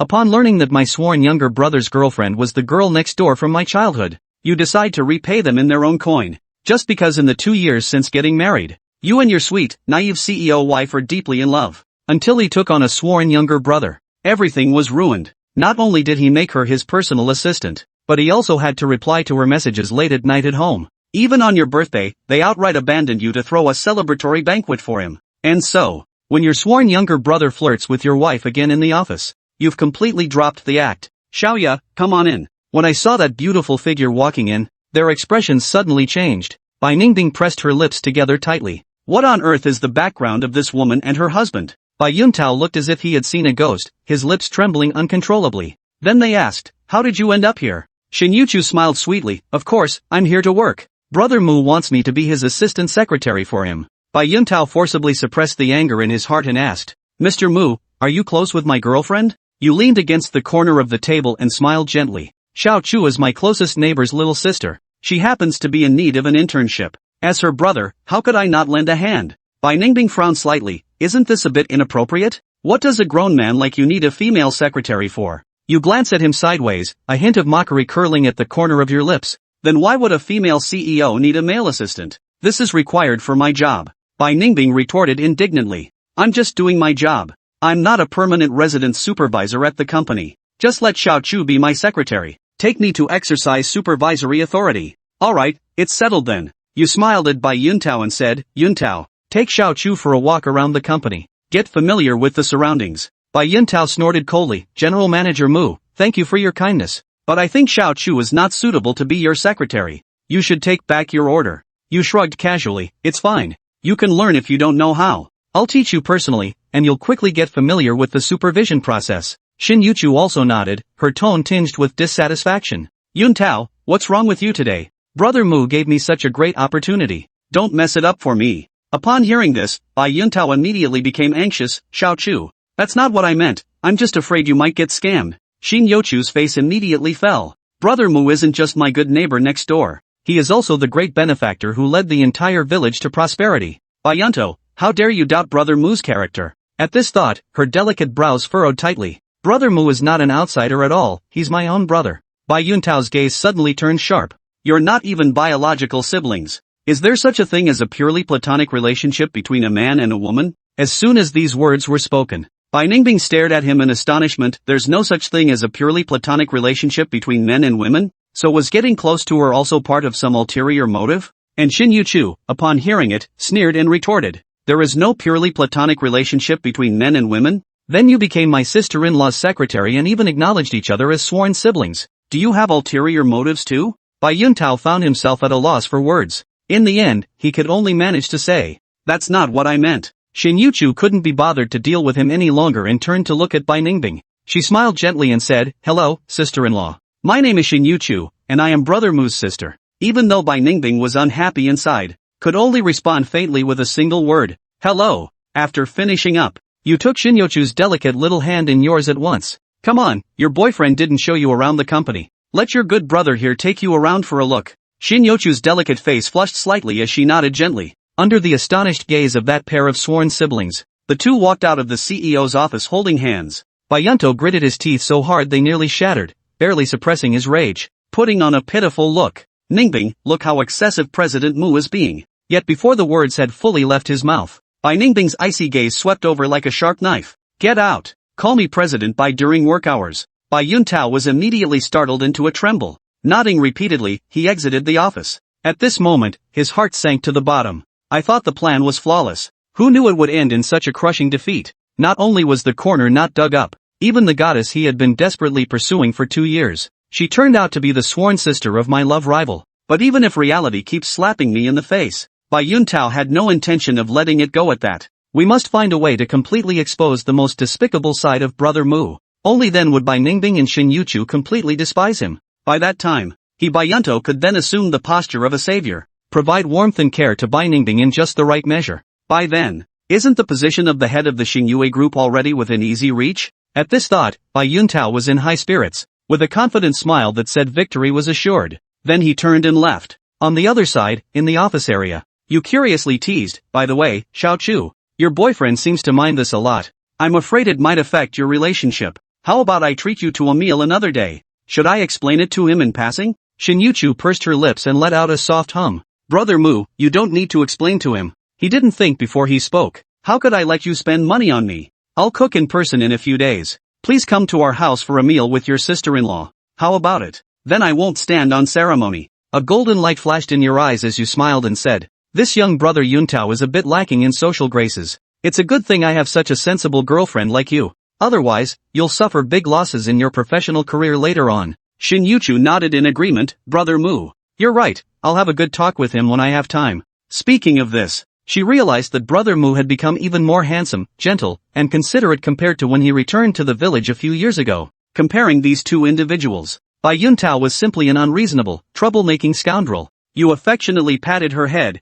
Upon learning that my sworn younger brother's girlfriend was the girl next door from my childhood, you decide to repay them in their own coin. Just because in the 2 years since getting married, you and your sweet, naive CEO wife are deeply in love. Until he took on a sworn younger brother, everything was ruined. Not only did he make her his personal assistant, but he also had to reply to her messages late at night at home. Even on your birthday, they outright abandoned you to throw a celebratory banquet for him. And so, when your sworn younger brother flirts with your wife again in the office, you've completely dropped the act. Xiaoya, come on in. When I saw that beautiful figure walking in, their expressions suddenly changed. Bai Ningbing pressed her lips together tightly. What on earth is the background of this woman and her husband? Bai Yuntao looked as if he had seen a ghost, his lips trembling uncontrollably. Then they asked, how did you end up here? Shen Yuchu smiled sweetly, of course, I'm here to work. Brother Mu wants me to be his assistant secretary for him. Bai Yuntao forcibly suppressed the anger in his heart and asked, Mr. Mu, are you close with my girlfriend? You leaned against the corner of the table and smiled gently. Xiao Chu is my closest neighbor's little sister. She happens to be in need of an internship. As her brother, how could I not lend a hand? Bai Ningbing frowned slightly. Isn't this a bit inappropriate? What does a grown man like you need a female secretary for? You glance at him sideways, a hint of mockery curling at the corner of your lips. Then why would a female CEO need a male assistant? This is required for my job. Bai Ningbing retorted indignantly. I'm just doing my job. I'm not a permanent resident supervisor at the company. Just let Xiao Chu be my secretary. Take me to exercise supervisory authority. Alright, it's settled then. You smiled at Bai Yuntao and said, Yuntao, take Xiao Chu for a walk around the company. Get familiar with the surroundings. Bai Yuntao snorted coldly. General Manager Mu, thank you for your kindness. But I think Xiao Chu is not suitable to be your secretary. You should take back your order. You shrugged casually. It's fine. You can learn if you don't know how. I'll teach you personally, and you'll quickly get familiar with the supervision process. Shen Yuchu also nodded, her tone tinged with dissatisfaction. Yuntao, what's wrong with you today? Brother Mu gave me such a great opportunity. Don't mess it up for me. Upon hearing this, Bai Yuntao immediately became anxious. Xiao Chu, that's not what I meant. I'm just afraid you might get scammed. Shen Yuchu's face immediately fell. Brother Mu isn't just my good neighbor next door. He is also the great benefactor who led the entire village to prosperity. Bai Yunto, how dare you doubt Brother Mu's character? At this thought, her delicate brows furrowed tightly. Brother Mu is not an outsider at all, he's my own brother. Bai Yuntao's gaze suddenly turned sharp. You're not even biological siblings. Is there such a thing as a purely platonic relationship between a man and a woman? As soon as these words were spoken, Bai Ningbing stared at him in astonishment. There's no such thing as a purely platonic relationship between men and women? So was getting close to her also part of some ulterior motive? And Shen Yuchu, upon hearing it, sneered and retorted. There is no purely platonic relationship between men and women? Then you became my sister-in-law's secretary and even acknowledged each other as sworn siblings. Do you have ulterior motives too? Bai Yuntao found himself at a loss for words. In the end, he could only manage to say, that's not what I meant. Shen Yuchu couldn't be bothered to deal with him any longer and turned to look at Bai Ningbing. She smiled gently and said, hello, sister-in-law. My name is Shen Yuchu, and I am Brother Mu's sister. Even though Bai Ningbing was unhappy inside, could only respond faintly with a single word, hello. After finishing up, you took Shen Yuchu's delicate little hand in yours at once. Come on, your boyfriend didn't show you around the company. Let your good brother here take you around for a look. Shen Yuchu's delicate face flushed slightly as she nodded gently. Under the astonished gaze of that pair of sworn siblings, the two walked out of the CEO's office holding hands. Bai Yunto gritted his teeth so hard they nearly shattered, barely suppressing his rage, putting on a pitiful look. Ningbing, look how excessive President Mu is being. Yet before the words had fully left his mouth, Bai Ningbing's icy gaze swept over like a sharp knife. Get out! Call me President Bai during work hours. Bai Yuntao was immediately startled into a tremble. Nodding repeatedly, he exited the office. At this moment, his heart sank to the bottom. I thought the plan was flawless. Who knew it would end in such a crushing defeat? Not only was the corner not dug up, even the goddess he had been desperately pursuing for 2 years, she turned out to be the sworn sister of my love rival. But even if reality keeps slapping me in the face, Bai Yuntao had no intention of letting it go at that. We must find a way to completely expose the most despicable side of Brother Mu. Only then would Bai Ningbing and Shen Yuchu completely despise him. By that time, Bai Yunto could then assume the posture of a savior, provide warmth and care to Bai Ningbing in just the right measure. By then, isn't the position of the head of the Xingyue group already within easy reach? At this thought, Bai Yuntao was in high spirits, with a confident smile that said victory was assured. Then he turned and left. On the other side, in the office area, you curiously teased, by the way, Xiao Chu. Your boyfriend seems to mind this a lot. I'm afraid it might affect your relationship. How about I treat you to a meal another day? Should I explain it to him in passing? Shen Yuchu pursed her lips and let out a soft hum. Brother Mu, you don't need to explain to him. He didn't think before he spoke. How could I let you spend money on me? I'll cook in person in a few days. Please come to our house for a meal with your sister-in-law. How about it? Then I won't stand on ceremony. A golden light flashed in your eyes as you smiled and said, this young brother Yuntao is a bit lacking in social graces. It's a good thing I have such a sensible girlfriend like you. Otherwise, you'll suffer big losses in your professional career later on. Shen Yuchu nodded in agreement. Brother Mu. You're right, I'll have a good talk with him when I have time. Speaking of this, she realized that Brother Mu had become even more handsome, gentle, and considerate compared to when he returned to the village a few years ago. Comparing these two individuals, Bai Yuntao was simply an unreasonable, troublemaking scoundrel. You affectionately patted her head.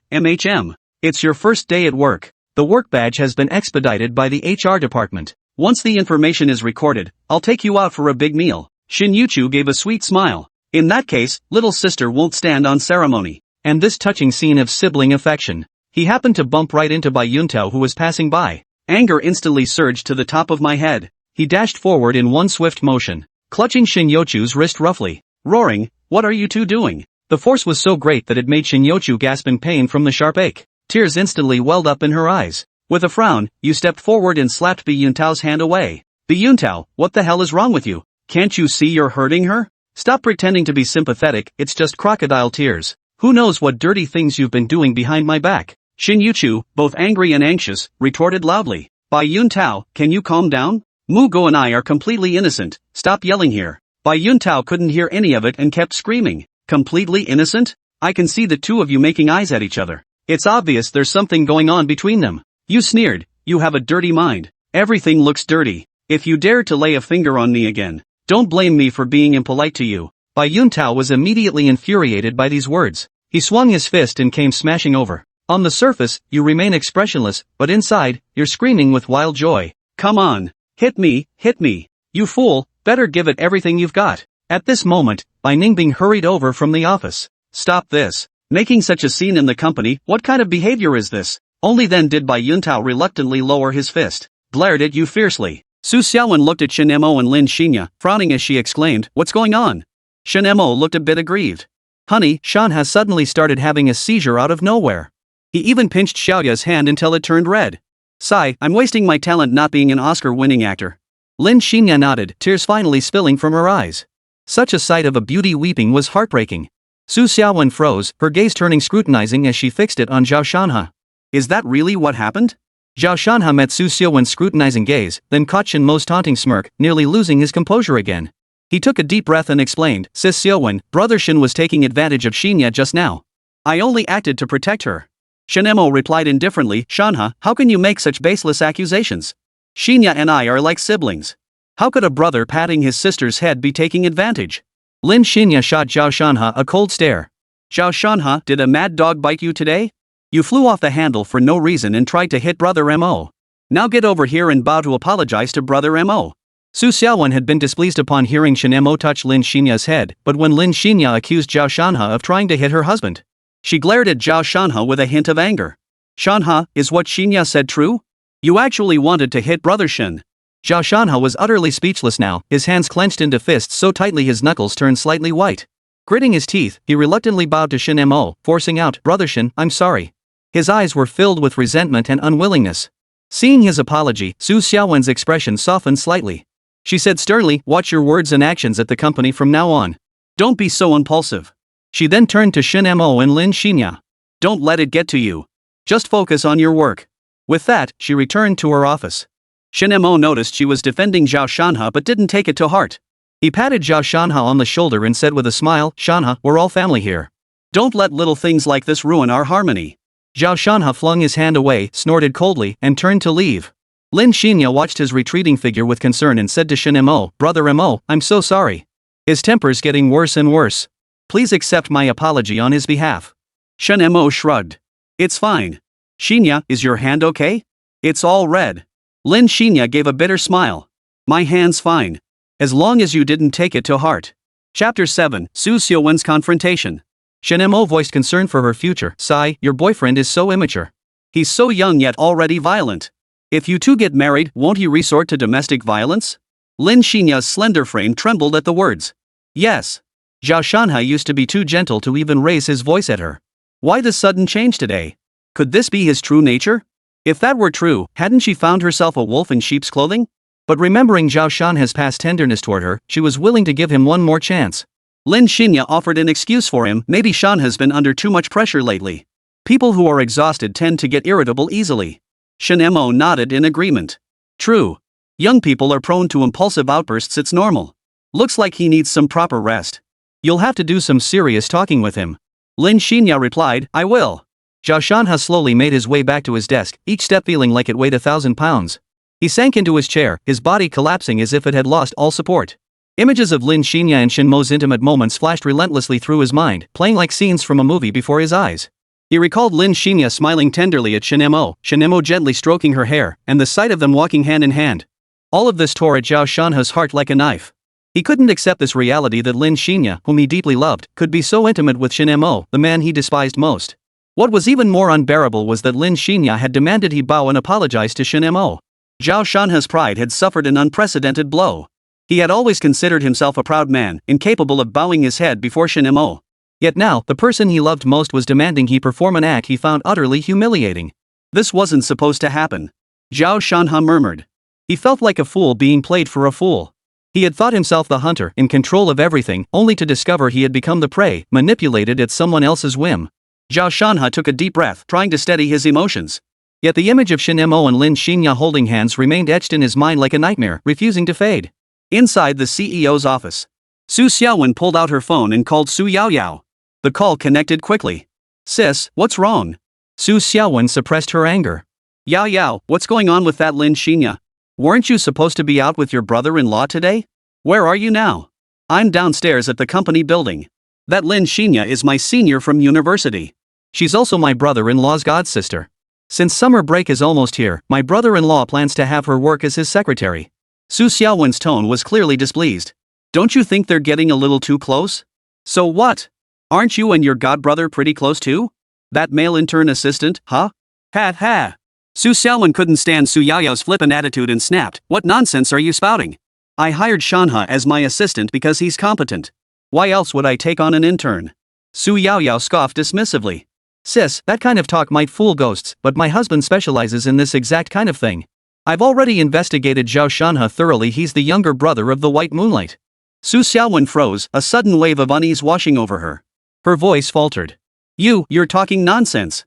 It's your first day at work. The work badge has been expedited by the HR department. Once the information is recorded, I'll take you out for a big meal. Shen Yuchu gave a sweet smile. In that case, little sister won't stand on ceremony. And this touching scene of sibling affection. He happened to bump right into Bai Yuntao who was passing by. Anger instantly surged to the top of my head. He dashed forward in one swift motion, clutching Shen Yuchu's wrist roughly, roaring, what are you two doing? The force was so great that it made Shen Yuchu gasp in pain from the sharp ache. Tears instantly welled up in her eyes. With a frown, you stepped forward and slapped Bai Yuntao's hand away. Bai Yuntao, what the hell is wrong with you? Can't you see you're hurting her? Stop pretending to be sympathetic, it's just crocodile tears. Who knows what dirty things you've been doing behind my back? Shen Yuchu, both angry and anxious, retorted loudly. Bai Yuntao, can you calm down? Mu Go and I are completely innocent, stop yelling here. Bai Yuntao couldn't hear any of it and kept screaming. Completely innocent? I can see the two of you making eyes at each other. It's obvious there's something going on between them. You sneered, you have a dirty mind. Everything looks dirty. If you dare to lay a finger on me again, don't blame me for being impolite to you. Bai Yuntao was immediately infuriated by these words. He swung his fist and came smashing over. On the surface, you remain expressionless, but inside, you're screaming with wild joy. Come on. Hit me, you fool, better give it everything you've got. At this moment, Bai Ningbing hurried over from the office. Stop this. Making such a scene in the company, what kind of behavior is this? Only then did Bai Yuntao reluctantly lower his fist, glared at you fiercely. Su Xiaowen looked at Shen Mo and Lin Xinya, frowning as she exclaimed, what's going on? Shen Mo looked a bit aggrieved. Honey, Shan has suddenly started having a seizure out of nowhere. He even pinched Xiaoya's hand until it turned red. Sigh, I'm wasting my talent not being an Oscar-winning actor. Lin Xinya nodded, tears finally spilling from her eyes. Such a sight of a beauty weeping was heartbreaking. Su Xiaowen froze, her gaze turning scrutinizing as she fixed it on Zhao Shanhe. Is that really what happened? Zhao Shanhe met Su Xiaowen's scrutinizing gaze, then caught Shen Mo's taunting smirk, nearly losing his composure again. He took a deep breath and explained, Sis Xiaowen, Brother Shen was taking advantage of Xinya just now. I only acted to protect her. Shen Mo replied indifferently, Shanhe, how can you make such baseless accusations? Xinya and I are like siblings. How could a brother patting his sister's head be taking advantage? Lin Xinya shot Zhao Shanhe a cold stare. Zhao Shanhe, did a mad dog bite you today? You flew off the handle for no reason and tried to hit Brother Mo. Now get over here and bow to apologize to Brother Mo. Su Xiaowen had been displeased upon hearing Shen Mo touch Lin Xinya's head, but when Lin Xinya accused Zhao Shanhe of trying to hit her husband, she glared at Zhao Shanhe with a hint of anger. Shanhe, is what Xinya said true? You actually wanted to hit Brother Shen. Zhao Shanhe was utterly speechless now, his hands clenched into fists so tightly his knuckles turned slightly white. Gritting his teeth, he reluctantly bowed to Shen Mo, forcing out, Brother Shen, I'm sorry. His eyes were filled with resentment and unwillingness. Seeing his apology, Su Xiaowen's expression softened slightly. She said sternly, watch your words and actions at the company from now on. Don't be so impulsive. She then turned to Shen Mo and Lin Xinya. Don't let it get to you. Just focus on your work. With that, she returned to her office. Shen Mo noticed she was defending Zhao Shanhe but didn't take it to heart. He patted Zhao Shanhe on the shoulder and said with a smile, Shanhe, we're all family here. Don't let little things like this ruin our harmony. Zhao Shanhe flung his hand away, snorted coldly, and turned to leave. Lin Xinya watched his retreating figure with concern and said to Shen Mo, Brother Mo, I'm so sorry. His temper's getting worse and worse. Please accept my apology on his behalf. Shen Mo shrugged. It's fine. Xinya, is your hand okay? It's all red. Lin Xinya gave a bitter smile. My hand's fine. As long as you didn't take it to heart. Chapter 7, Su Xiaowen's Confrontation. Shen Mo voiced concern for her future. Sigh, your boyfriend is so immature. He's so young yet already violent. If you two get married, won't he resort to domestic violence? Lin Xinya's slender frame trembled at the words. Yes. Zhao Shanhe used to be too gentle to even raise his voice at her. Why the sudden change today? Could this be his true nature? If that were true, hadn't she found herself a wolf in sheep's clothing? But remembering Zhao Shanhe's past tenderness toward her, she was willing to give him one more chance. Lin Xinye offered an excuse for him. Maybe Shanhe's been under too much pressure lately. People who are exhausted tend to get irritable easily. Shen Mo nodded in agreement. True. Young people are prone to impulsive outbursts, it's normal. Looks like he needs some proper rest. You'll have to do some serious talking with him. Lin Xinye replied, I will. Zhao Shanhe slowly made his way back to his desk, each step feeling like it weighed 1,000 pounds. He sank into his chair, his body collapsing as if it had lost all support. Images of Lin Xinye and Shen Mo's intimate moments flashed relentlessly through his mind, playing like scenes from a movie before his eyes. He recalled Lin Xinye smiling tenderly at Shen Mo gently stroking her hair, and the sight of them walking hand in hand. All of this tore at Zhao Shanhe's heart like a knife. He couldn't accept this reality that Lin Xinye, whom he deeply loved, could be so intimate with Shen Mo, the man he despised most. What was even more unbearable was that Lin Xinye had demanded he bow and apologize to Shen Mo. Zhao Shanhe's pride had suffered an unprecedented blow. He had always considered himself a proud man, incapable of bowing his head before Shen Mo. Yet now, the person he loved most was demanding he perform an act he found utterly humiliating. This wasn't supposed to happen. Zhao Shanhe murmured. He felt like a fool being played for a fool. He had thought himself the hunter, in control of everything, only to discover he had become the prey, manipulated at someone else's whim. Zhao Shanhe took a deep breath, trying to steady his emotions. Yet the image of Shen Mo and Lin Xinye holding hands remained etched in his mind like a nightmare, refusing to fade. Inside the CEO's office, Su Xiaowen pulled out her phone and called Su Yaoyao. The call connected quickly. Sis, what's wrong? Su Xiaowen suppressed her anger. Yao, what's going on with that Lin Xinye? Weren't you supposed to be out with your brother-in-law today? Where are you now? I'm downstairs at the company building. That Lin Xinye is my senior from university. She's also my brother-in-law's godsister. Since summer break is almost here, my brother-in-law plans to have her work as his secretary. Su Xiaowen's tone was clearly displeased. Don't you think they're getting a little too close? So what? Aren't you and your godbrother pretty close too? That male intern assistant, huh? Ha. Su Xiaowen couldn't stand Su Yaoyao's flippant attitude and snapped, what nonsense are you spouting? I hired Shanhe as my assistant because he's competent. Why else would I take on an intern? Su Yaoyao scoffed dismissively. Sis, that kind of talk might fool ghosts, but my husband specializes in this exact kind of thing. I've already investigated Zhao Shanhe thoroughly. He's the younger brother of the White Moonlight. Su Xiaowen froze, a sudden wave of unease washing over her. Her voice faltered. You're talking nonsense.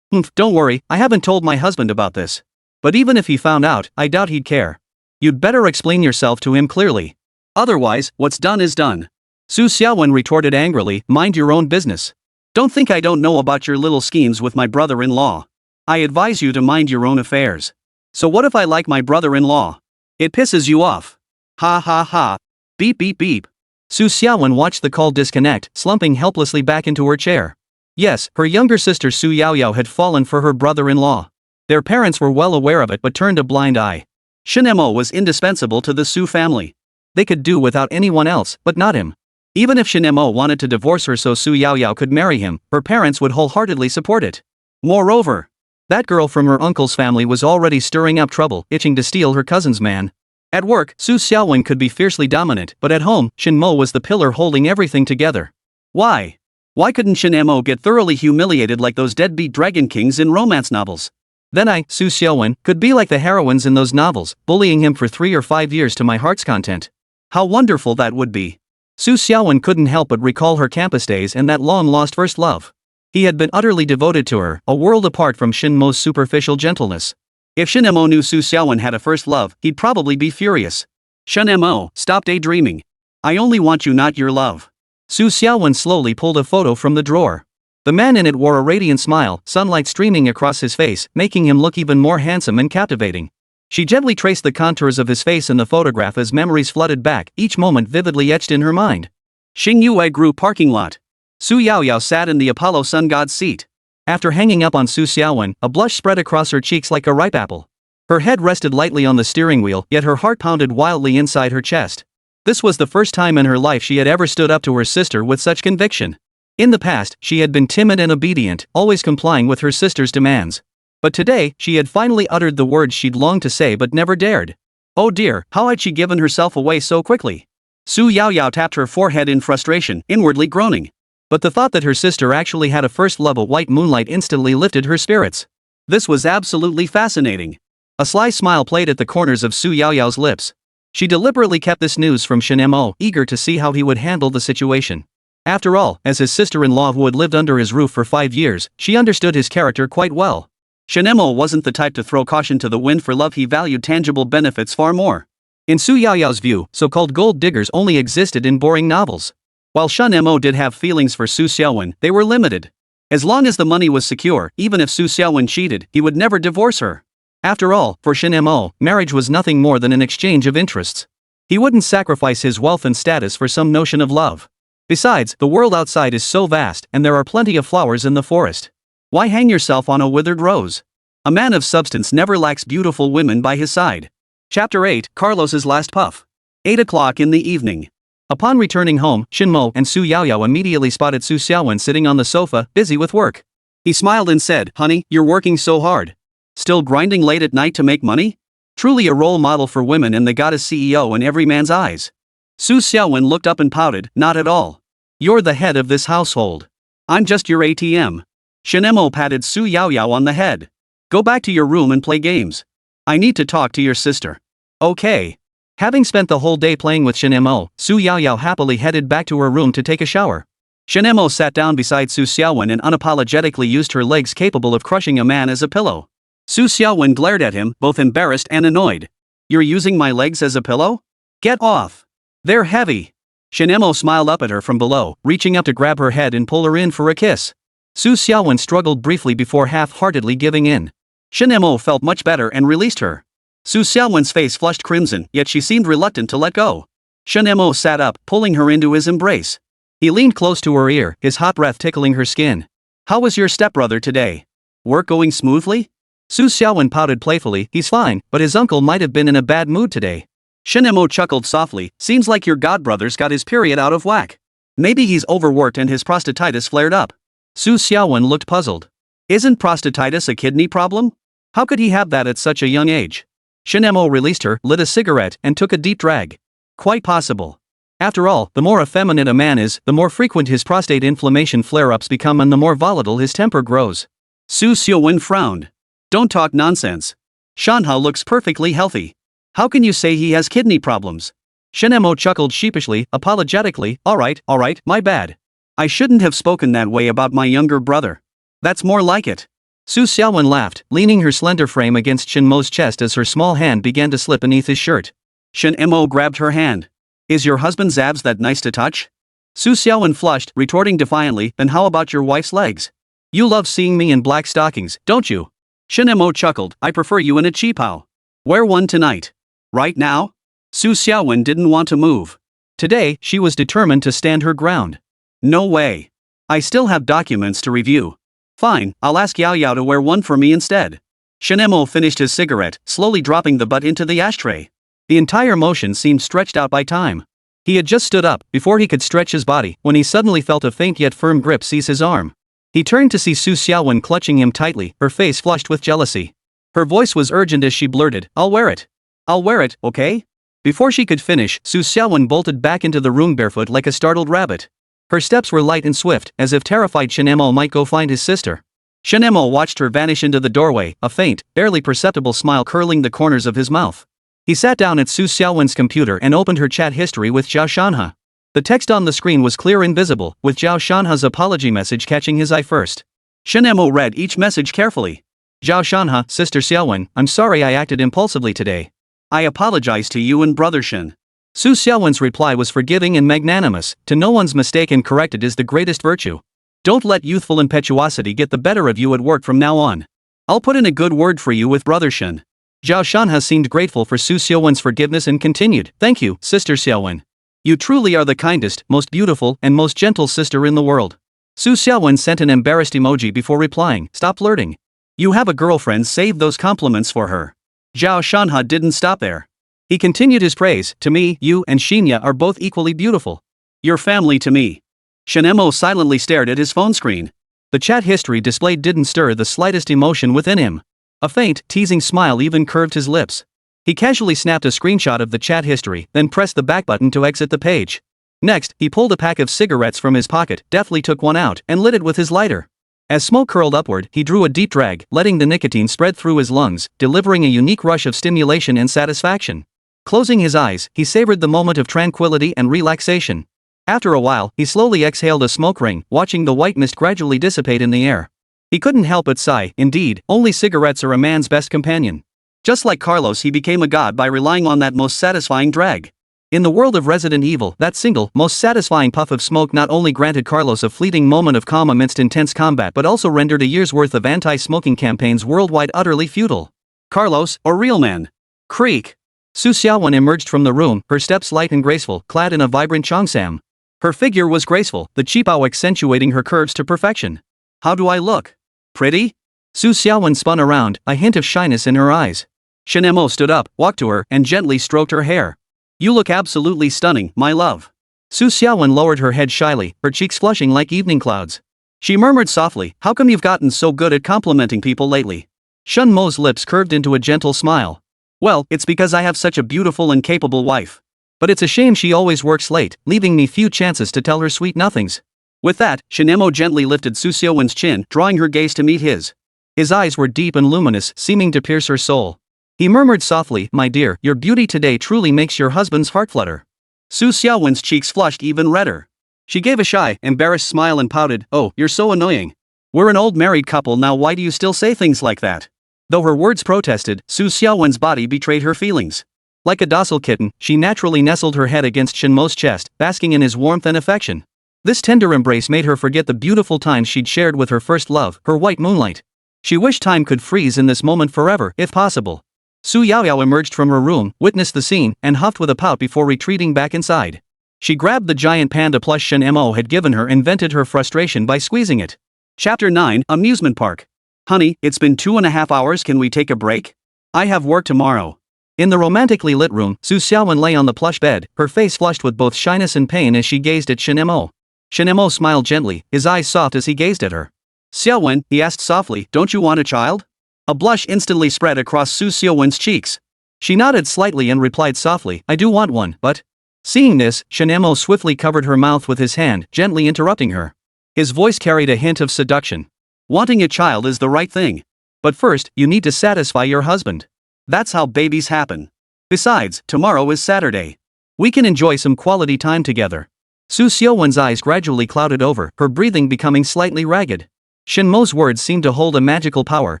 Don't worry, I haven't told my husband about this. But even if he found out, I doubt he'd care. You'd better explain yourself to him clearly. Otherwise, what's done is done. Su Xiaowen retorted angrily, mind your own business. Don't think I don't know about your little schemes with my brother-in-law. I advise you to mind your own affairs. So what if I like my brother-in-law? It pisses you off. Ha. Beep. Su Xiaowen watched the call disconnect, slumping helplessly back into her chair. Yes, her younger sister Su Yaoyao had fallen for her brother-in-law. Their parents were well aware of it but turned a blind eye. Shen Mo was indispensable to the Su family. They could do without anyone else, but not him. Even if Shen Mo wanted to divorce her so Su Yaoyao could marry him, her parents would wholeheartedly support it. Moreover, that girl from her uncle's family was already stirring up trouble, itching to steal her cousin's man. At work, Su Xiaowen could be fiercely dominant, but at home, Shen Mo was the pillar holding everything together. Why? Why couldn't Shen Mo get thoroughly humiliated like those deadbeat dragon kings in romance novels? Then I, Su Xiaowen, could be like the heroines in those novels, bullying him for 3 or 5 years to my heart's content. How wonderful that would be. Su Xiaowen couldn't help but recall her campus days and that long-lost first love. He had been utterly devoted to her, a world apart from Shen Mo's superficial gentleness. If Shen Mo knew Su Xiaowen had a first love, he'd probably be furious. Shen Mo, stop daydreaming. I only want you, not your love. Su Xiaowen slowly pulled a photo from the drawer. The man in it wore a radiant smile, sunlight streaming across his face, making him look even more handsome and captivating. She gently traced the contours of his face in the photograph as memories flooded back, each moment vividly etched in her mind. Xingyue Group parking lot. Su Yaoyao sat in the Apollo sun god's seat. After hanging up on Su Xiaowen, a blush spread across her cheeks like a ripe apple. Her head rested lightly on the steering wheel, yet her heart pounded wildly inside her chest. This was the first time in her life she had ever stood up to her sister with such conviction. In the past, she had been timid and obedient, always complying with her sister's demands. But today, she had finally uttered the words she'd longed to say but never dared. Oh dear, how had she given herself away so quickly? Su Yaoyao tapped her forehead in frustration, inwardly groaning. But the thought that her sister actually had a first-level white moonlight instantly lifted her spirits. This was absolutely fascinating. A sly smile played at the corners of Su Yaoyao's lips. She deliberately kept this news from Shen Mo, eager to see how he would handle the situation. After all, as his sister-in-law who had lived under his roof for 5 years, she understood his character quite well. Shen Mo wasn't the type to throw caution to the wind for love. He valued tangible benefits far more. In Su Yaoyao's view, so-called gold diggers only existed in boring novels. While Shen Mo did have feelings for Su Xiaowen, they were limited. As long as the money was secure, even if Su Xiaowen cheated, he would never divorce her. After all, for Shen Mo, marriage was nothing more than an exchange of interests. He wouldn't sacrifice his wealth and status for some notion of love. Besides, the world outside is so vast, and there are plenty of flowers in the forest. Why hang yourself on a withered rose? A man of substance never lacks beautiful women by his side. Chapter 8, Carlos's Last Puff. 8 o'clock in the evening. Upon returning home, Shen Mo and Su Yaoyao immediately spotted Su Xiaowen sitting on the sofa, busy with work. He smiled and said, "Honey, you're working so hard. Still grinding late at night to make money? Truly a role model for women and the goddess CEO in every man's eyes." Su Xiaowen looked up and pouted, "Not at all. You're the head of this household. I'm just your ATM." Shen Mo patted Su Yaoyao on the head. "Go back to your room and play games. I need to talk to your sister." "Okay." Having spent the whole day playing with Shen Mo, Su Yaoyao happily headed back to her room to take a shower. Shen Mo sat down beside Su Xiaowen and unapologetically used her legs capable of crushing a man as a pillow. Su Xiaowen glared at him, both embarrassed and annoyed. "You're using my legs as a pillow? Get off. They're heavy." Shen Mo smiled up at her from below, reaching up to grab her head and pull her in for a kiss. Su Xiaowen struggled briefly before half-heartedly giving in. Shen Mo felt much better and released her. Su Xiaowen's face flushed crimson, yet she seemed reluctant to let go. Shen Mo sat up, pulling her into his embrace. He leaned close to her ear, his hot breath tickling her skin. "How was your stepbrother today? Work going smoothly?" Su Xiaowen pouted playfully. "He's fine, but his uncle might have been in a bad mood today." Shen Mo chuckled softly. "Seems like your godbrother's got his period out of whack. Maybe he's overworked and his prostatitis flared up." Su Xiaowen looked puzzled. "Isn't prostatitis a kidney problem? How could he have that at such a young age?" Shen Mo released her, lit a cigarette, and took a deep drag. "Quite possible. After all, the more effeminate a man is, the more frequent his prostate inflammation flare-ups become and the more volatile his temper grows." Su Xiaowen frowned. "Don't talk nonsense. Shanhe looks perfectly healthy. How can you say he has kidney problems?" Shen Mo chuckled sheepishly, apologetically. All right, my bad. I shouldn't have spoken that way about my younger brother. That's more like it." Su Xiaowen laughed, leaning her slender frame against Shen Mo's chest as her small hand began to slip beneath his shirt. Shen Mo grabbed her hand. "Is your husband's abs that nice to touch?" Su Xiaowen flushed, retorting defiantly, "Then how about your wife's legs? You love seeing me in black stockings, don't you?" Shen Mo chuckled. "I prefer you in a cheapao. Wear one tonight." "Right now?" Su Xiaowen didn't want to move. Today, she was determined to stand her ground. "No way. I still have documents to review." "Fine, I'll ask Yaoyao to wear one for me instead." Shen Mo finished his cigarette, slowly dropping the butt into the ashtray. The entire motion seemed stretched out by time. He had just stood up, before he could stretch his body, when he suddenly felt a faint yet firm grip seize his arm. He turned to see Su Xiaowen clutching him tightly, her face flushed with jealousy. Her voice was urgent as she blurted, "I'll wear it. I'll wear it, okay?" Before she could finish, Su Xiaowen bolted back into the room barefoot like a startled rabbit. Her steps were light and swift, as if terrified Shen Mo might go find his sister. Shen Mo watched her vanish into the doorway, a faint, barely perceptible smile curling the corners of his mouth. He sat down at Su Xiaowen's computer and opened her chat history with Zhao Shanhe. The text on the screen was clear and visible, with Zhao Shanhe's apology message catching his eye first. Shen Mo read each message carefully. "Zhao Shanhe, Sister Xiaowen, I'm sorry I acted impulsively today. I apologize to you and Brother Shen." Su Xiaowen's reply was forgiving and magnanimous. To no one's mistake and corrected is the greatest virtue. Don't let youthful impetuosity get the better of you at work from now on. I'll put in a good word for you with Brother Shen. Zhao Shanhe seemed grateful for Su Xiaowen's forgiveness and continued, "Thank you, Sister Xiaowen. You truly are the kindest, most beautiful, and most gentle sister in the world." Su Xiaowen sent an embarrassed emoji before replying, "Stop flirting. You have a girlfriend, save those compliments for her." Zhao Shanhe didn't stop there. He continued his praise, "To me, you and Xinya are both equally beautiful. Your family to me." Shen Mo silently stared at his phone screen. The chat history displayed didn't stir the slightest emotion within him. A faint, teasing smile even curved his lips. He casually snapped a screenshot of the chat history, then pressed the back button to exit the page. Next, he pulled a pack of cigarettes from his pocket, deftly took one out, and lit it with his lighter. As smoke curled upward, he drew a deep drag, letting the nicotine spread through his lungs, delivering a unique rush of stimulation and satisfaction. Closing his eyes, he savored the moment of tranquility and relaxation. After a while, he slowly exhaled a smoke ring, watching the white mist gradually dissipate in the air. He couldn't help but sigh. Indeed, only cigarettes are a man's best companion. Just like Carlos, he became a god by relying on that most satisfying drag. In the world of Resident Evil, that single, most satisfying puff of smoke not only granted Carlos a fleeting moment of calm amidst intense combat but also rendered a year's worth of anti-smoking campaigns worldwide utterly futile. Carlos, or real man? Creak. Su Xiaowen emerged from the room, her steps light and graceful, clad in a vibrant cheongsam. Her figure was graceful, the qipao accentuating her curves to perfection. How do I look? Pretty? Su Xiaowen spun around, a hint of shyness in her eyes. Shen Mo stood up, walked to her, and gently stroked her hair. You look absolutely stunning, my love. Su Xiaowen lowered her head shyly, her cheeks flushing like evening clouds. She murmured softly, how come you've gotten so good at complimenting people lately? Shen Mo's lips curved into a gentle smile. Well, it's because I have such a beautiful and capable wife. But it's a shame she always works late, leaving me few chances to tell her sweet nothings. With that, Shen Mo gently lifted Su Xiaowen's chin, drawing her gaze to meet his. His eyes were deep and luminous, seeming to pierce her soul. He murmured softly, my dear, your beauty today truly makes your husband's heart flutter. Su Xiaowen's cheeks flushed even redder. She gave a shy, embarrassed smile and pouted, oh, you're so annoying. We're an old married couple now, why do you still say things like that? Though her words protested, Su Xiaowen's body betrayed her feelings. Like a docile kitten, she naturally nestled her head against Shen Mo's chest, basking in his warmth and affection. This tender embrace made her forget the beautiful times she'd shared with her first love, her white moonlight. She wished time could freeze in this moment forever, if possible. Su Yaoyao emerged from her room, witnessed the scene, and huffed with a pout before retreating back inside. She grabbed the giant panda plush Shen Mo had given her and vented her frustration by squeezing it. Chapter 9, Amusement Park. Honey, it's been 2.5 hours, can we take a break? I have work tomorrow. In the romantically lit room, Su Xiaowen lay on the plush bed, her face flushed with both shyness and pain as she gazed at Shen Mo. Shen Mo smiled gently, his eyes soft as he gazed at her. Xiaowen, he asked softly, don't you want a child? A blush instantly spread across Su Xiaowen's cheeks. She nodded slightly and replied softly, I do want one, but... Seeing this, Shen Mo swiftly covered her mouth with his hand, gently interrupting her. His voice carried a hint of seduction. Wanting a child is the right thing. But first, you need to satisfy your husband. That's how babies happen. Besides, tomorrow is Saturday. We can enjoy some quality time together. Su Xiaowen's eyes gradually clouded over, her breathing becoming slightly ragged. Shen Mo's words seemed to hold a magical power,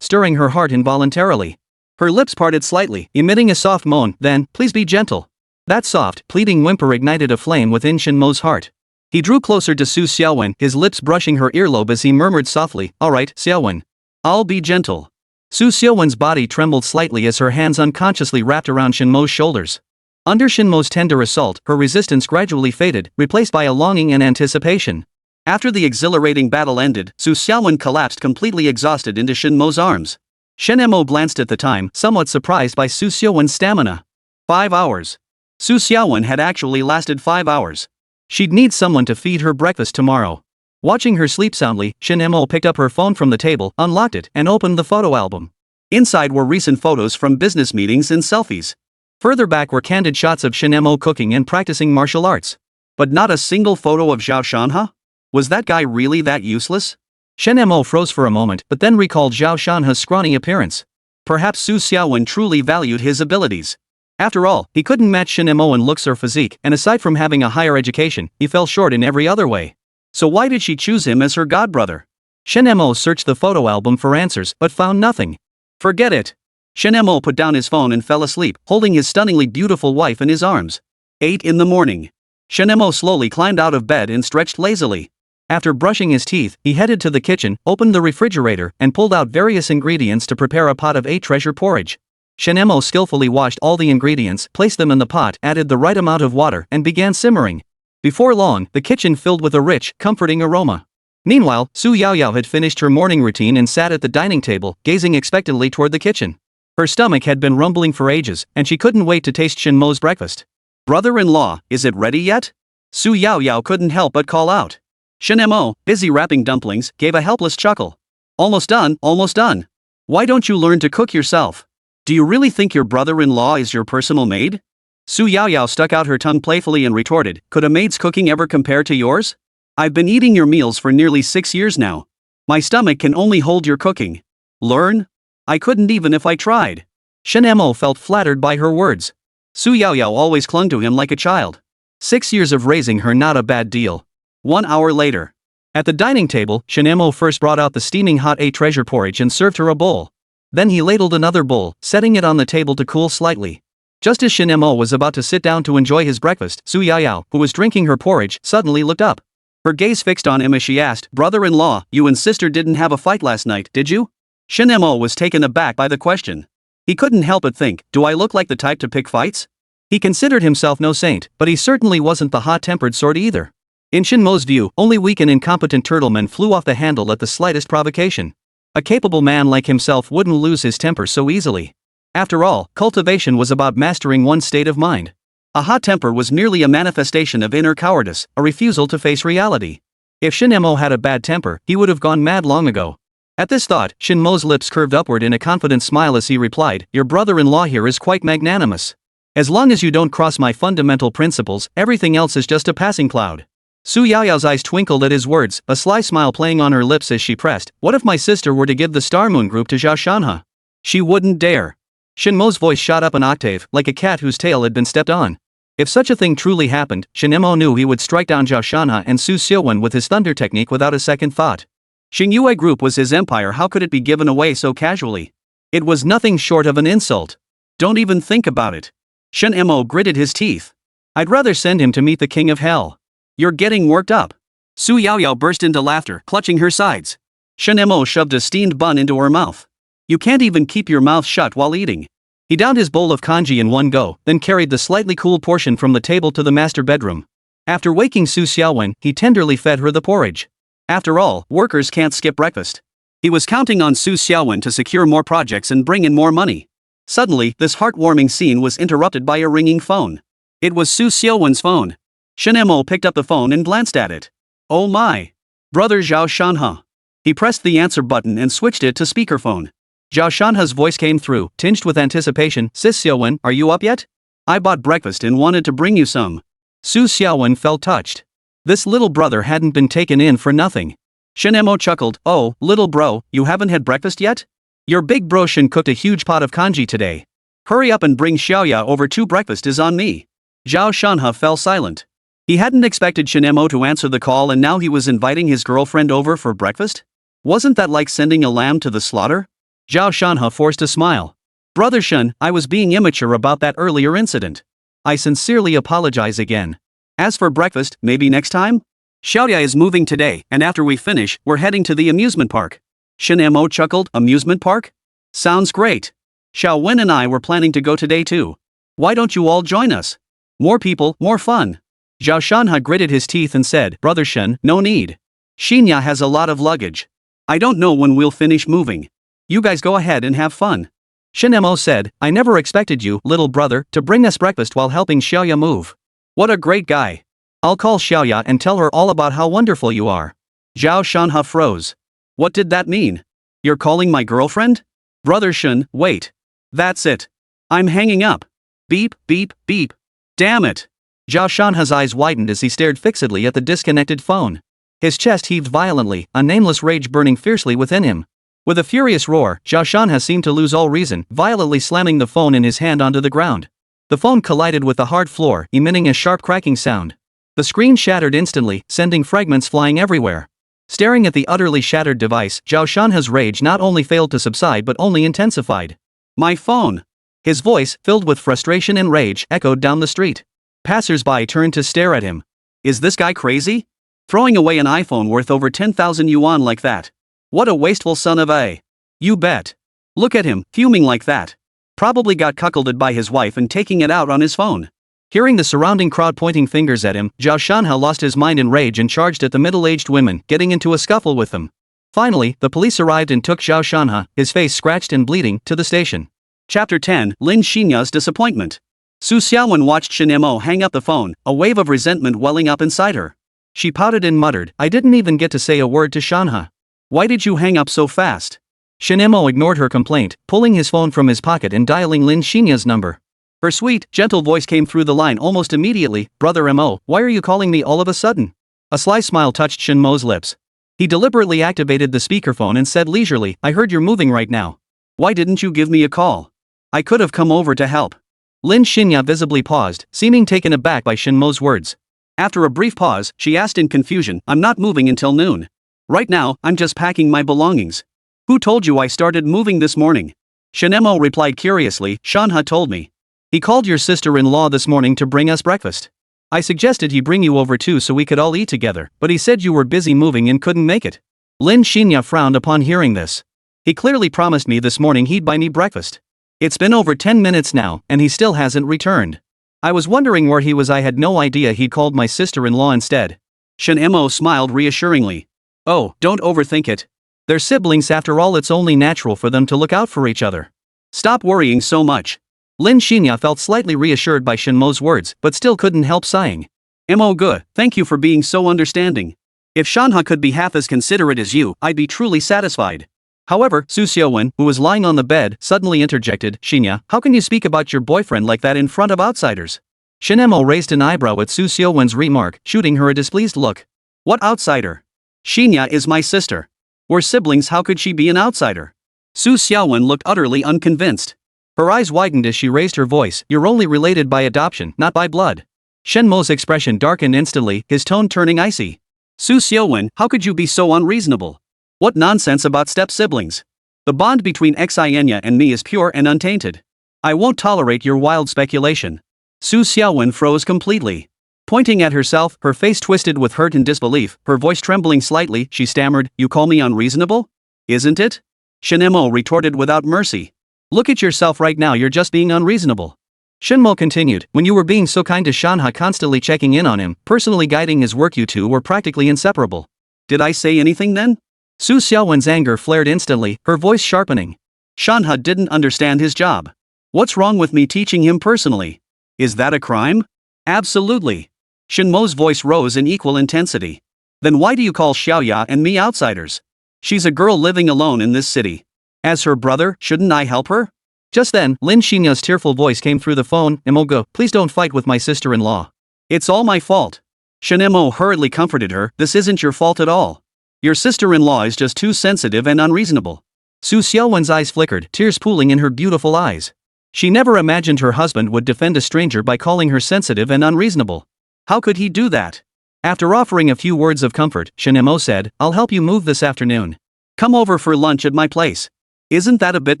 stirring her heart involuntarily. Her lips parted slightly, emitting a soft moan, then, please be gentle. That soft, pleading whimper ignited a flame within Shen Mo's heart. He drew closer to Su Xiaowen, his lips brushing her earlobe as he murmured softly, alright, Xiaowen. I'll be gentle. Su Xiaowen's body trembled slightly as her hands unconsciously wrapped around Shen Mo's shoulders. Under Shen Mo's tender assault, her resistance gradually faded, replaced by a longing and anticipation. After the exhilarating battle ended, Su Xiaowen collapsed completely exhausted into Shen Mo's arms. Shen Mo glanced at the time, somewhat surprised by Su Xiaowen's stamina. 5 hours. Su Xiaowen had actually lasted 5 hours. She'd need someone to feed her breakfast tomorrow. Watching her sleep soundly, Shen Mo picked up her phone from the table, unlocked it, and opened the photo album. Inside were recent photos from business meetings and selfies. Further back were candid shots of Shen Mo cooking and practicing martial arts. But not a single photo of Zhao Shanhe? Was that guy really that useless? Shen Mo froze for a moment, but then recalled Zhao Shanhe's scrawny appearance. Perhaps Su Xiaowen truly valued his abilities. After all, he couldn't match Shen Mo in looks or physique, and aside from having a higher education, he fell short in every other way. So why did she choose him as her godbrother? Shen Mo searched the photo album for answers, but found nothing. Forget it. Shen Mo put down his phone and fell asleep, holding his stunningly beautiful wife in his arms. 8 in the morning. Shen Mo slowly climbed out of bed and stretched lazily. After brushing his teeth, he headed to the kitchen, opened the refrigerator, and pulled out various ingredients to prepare a pot of 8 treasure porridge. Shen Mo skillfully washed all the ingredients, placed them in the pot, added the right amount of water, and began simmering. Before long, the kitchen filled with a rich, comforting aroma. Meanwhile, Su Yaoyao had finished her morning routine and sat at the dining table, gazing expectantly toward the kitchen. Her stomach had been rumbling for ages, and she couldn't wait to taste Shen Mo's breakfast. Brother-in-law, is it ready yet? Su Yaoyao couldn't help but call out. Shen Mo, busy wrapping dumplings, gave a helpless chuckle. Almost done, almost done. Why don't you learn to cook yourself? Do you really think your brother-in-law is your personal maid? Su Yaoyao stuck out her tongue playfully and retorted, could a maid's cooking ever compare to yours? I've been eating your meals for nearly 6 years now. My stomach can only hold your cooking. Learn? I couldn't even if I tried. Shen Mo felt flattered by her words. Su Yaoyao always clung to him like a child. 6 years of raising her, not a bad deal. 1 hour later. At the dining table, Shen Mo first brought out the steaming hot treasure porridge and served her a bowl. Then he ladled another bowl, setting it on the table to cool slightly. Just as Shen Mo was about to sit down to enjoy his breakfast, Su Yaoyao, who was drinking her porridge, suddenly looked up. Her gaze fixed on him as she asked, "Brother-in-law, you and sister didn't have a fight last night, did you?" Shen Mo was taken aback by the question. He couldn't help but think, do I look like the type to pick fights? He considered himself no saint, but he certainly wasn't the hot-tempered sort either. In Shen Mo's view, only weak and incompetent turtlemen flew off the handle at the slightest provocation. A capable man like himself wouldn't lose his temper so easily. After all, cultivation was about mastering one's state of mind. A hot temper was merely a manifestation of inner cowardice, a refusal to face reality. If Shen Mo had a bad temper, he would have gone mad long ago. At this thought, Shen Mo's lips curved upward in a confident smile as he replied, "Your brother-in-law here is quite magnanimous. As long as you don't cross my fundamental principles, everything else is just a passing cloud." Su Yaoyao's eyes twinkled at his words, a sly smile playing on her lips as she pressed, "What if my sister were to give the Star Moon group to Zhao Shanhe?" She wouldn't dare. Shen Mo's voice shot up an octave, like a cat whose tail had been stepped on. If such a thing truly happened, Shen Mo knew he would strike down Zhao Shanhe and Su Xiaowen with his thunder technique without a second thought. Xingyue group was his empire, how could it be given away so casually? It was nothing short of an insult. Don't even think about it. Shen Mo gritted his teeth. I'd rather send him to meet the king of hell. You're getting worked up. Su Yaoyao burst into laughter, clutching her sides. Shen Mo shoved a steamed bun into her mouth. You can't even keep your mouth shut while eating. He downed his bowl of kanji in one go, then carried the slightly cool portion from the table to the master bedroom. After waking Su Xiaowen, he tenderly fed her the porridge. After all, workers can't skip breakfast. He was counting on Su Xiaowen to secure more projects and bring in more money. Suddenly, this heartwarming scene was interrupted by a ringing phone. It was Su Xiaowen's phone. Shen Mo picked up the phone and glanced at it. Oh my! Brother Zhao Shanhe. He pressed the answer button and switched it to speakerphone. Zhao Shanhe's voice came through, tinged with anticipation. Sis Xiaowen, are you up yet? I bought breakfast and wanted to bring you some. Su Xiaowen felt touched. This little brother hadn't been taken in for nothing. Shen Mo chuckled, oh, little bro, you haven't had breakfast yet? Your big bro Shen cooked a huge pot of kanji today. Hurry up and bring Xiaoya over to breakfast is on me. Zhao Shanhe fell silent. He hadn't expected Shen Mo to answer the call and now he was inviting his girlfriend over for breakfast? Wasn't that like sending a lamb to the slaughter? Zhao Shanhe forced a smile. Brother Shen, I was being immature about that earlier incident. I sincerely apologize again. As for breakfast, maybe next time? Xiaoya is moving today, and after we finish, we're heading to the amusement park. Shen Mo chuckled, amusement park? Sounds great. Xiaowen and I were planning to go today too. Why don't you all join us? More people, more fun. Zhao Shanhe gritted his teeth and said, Brother Shen, no need. Xinya has a lot of luggage. I don't know when we'll finish moving. You guys go ahead and have fun. Shen Mo said, I never expected you, little brother, to bring us breakfast while helping Xiaoya move. What a great guy. I'll call Xiaoya and tell her all about how wonderful you are. Zhao Shanhe froze. What did that mean? You're calling my girlfriend? Brother Shen, wait. That's it. I'm hanging up. Beep, beep, beep. Damn it. Zhao Shanhe's eyes widened as he stared fixedly at the disconnected phone. His chest heaved violently, a nameless rage burning fiercely within him. With a furious roar, Zhao Shanhe seemed to lose all reason, violently slamming the phone in his hand onto the ground. The phone collided with the hard floor, emitting a sharp cracking sound. The screen shattered instantly, sending fragments flying everywhere. Staring at the utterly shattered device, Zhao Shanhe's rage not only failed to subside but only intensified. My phone! His voice, filled with frustration and rage, echoed down the street. Passers-by turned to stare at him. Is this guy crazy? Throwing away an iPhone worth over 10,000 yuan like that? What a wasteful son of a... You bet. Look at him, fuming like that. Probably got cuckolded by his wife and taking it out on his phone. Hearing the surrounding crowd pointing fingers at him, Zhao Shanhe lost his mind in rage and charged at the middle-aged women, getting into a scuffle with them. Finally, the police arrived and took Zhao Shanhe, his face scratched and bleeding, to the station. Chapter 10, Lin Xinya's Disappointment. Su Xiaowen watched Shen Mo hang up the phone, a wave of resentment welling up inside her. She pouted and muttered, I didn't even get to say a word to Shanhe. Why did you hang up so fast? Shen Mo ignored her complaint, pulling his phone from his pocket and dialing Lin Xinya's number. Her sweet, gentle voice came through the line almost immediately. Brother Mo, why are you calling me all of a sudden? A sly smile touched Shen Mo's lips. He deliberately activated the speakerphone and said leisurely, I heard you're moving right now. Why didn't you give me a call? I could have come over to help. Lin Xinya visibly paused, seeming taken aback by Shen Mo's words. After a brief pause, she asked in confusion, I'm not moving until noon. Right now, I'm just packing my belongings. Who told you I started moving this morning? Shen Mo replied curiously, Shanhe told me. He called your sister-in-law this morning to bring us breakfast. I suggested he bring you over too so we could all eat together, but he said you were busy moving and couldn't make it. Lin Xinya frowned upon hearing this. He clearly promised me this morning he'd buy me breakfast. It's been over 10 minutes now, and he still hasn't returned. I was wondering where he was. I had no idea he'd called my sister-in-law instead. Shen Mo smiled reassuringly. Oh, don't overthink it. They're siblings after all, it's only natural for them to look out for each other. Stop worrying so much. Lin Xinya felt slightly reassured by Shen Mo's words, but still couldn't help sighing. Mo good, thank you for being so understanding. If Shanhe could be half as considerate as you, I'd be truly satisfied. However, Xiaowen, who was lying on the bed, suddenly interjected, Xinya, how can you speak about your boyfriend like that in front of outsiders? Shen Mo raised an eyebrow at Xiaowen's remark, shooting her a displeased look. What outsider? Xinya is my sister. We're siblings, how could she be an outsider? Xiaowen looked utterly unconvinced. Her eyes widened as she raised her voice, you're only related by adoption, not by blood. Shen Mo's expression darkened instantly, his tone turning icy. Xiaowen, how could you be so unreasonable? What nonsense about step-siblings? The bond between Xinya and me is pure and untainted. I won't tolerate your wild speculation. Xiaowen froze completely. Pointing at herself, her face twisted with hurt and disbelief, her voice trembling slightly, she stammered, you call me unreasonable? Isn't it? Shen Mo retorted without mercy. Look at yourself right now, you're just being unreasonable. Shen Mo continued, when you were being so kind to Shanhe, constantly checking in on him, personally guiding his work, you two were practically inseparable. Did I say anything then? Xiaowen's anger flared instantly, her voice sharpening. Shanhe didn't understand his job. What's wrong with me teaching him personally? Is that a crime? Absolutely. Shen Mo's voice rose in equal intensity. Then why do you call Xiaoya and me outsiders? She's a girl living alone in this city. As her brother, shouldn't I help her? Just then, Lin Xinya's tearful voice came through the phone, Mo, please don't fight with my sister-in-law. It's all my fault. Shen Mo hurriedly comforted her, this isn't your fault at all. Your sister-in-law is just too sensitive and unreasonable. Xiaowen's eyes flickered, tears pooling in her beautiful eyes. She never imagined her husband would defend a stranger by calling her sensitive and unreasonable. How could he do that? After offering a few words of comfort, Shen Mo said, I'll help you move this afternoon. Come over for lunch at my place. Isn't that a bit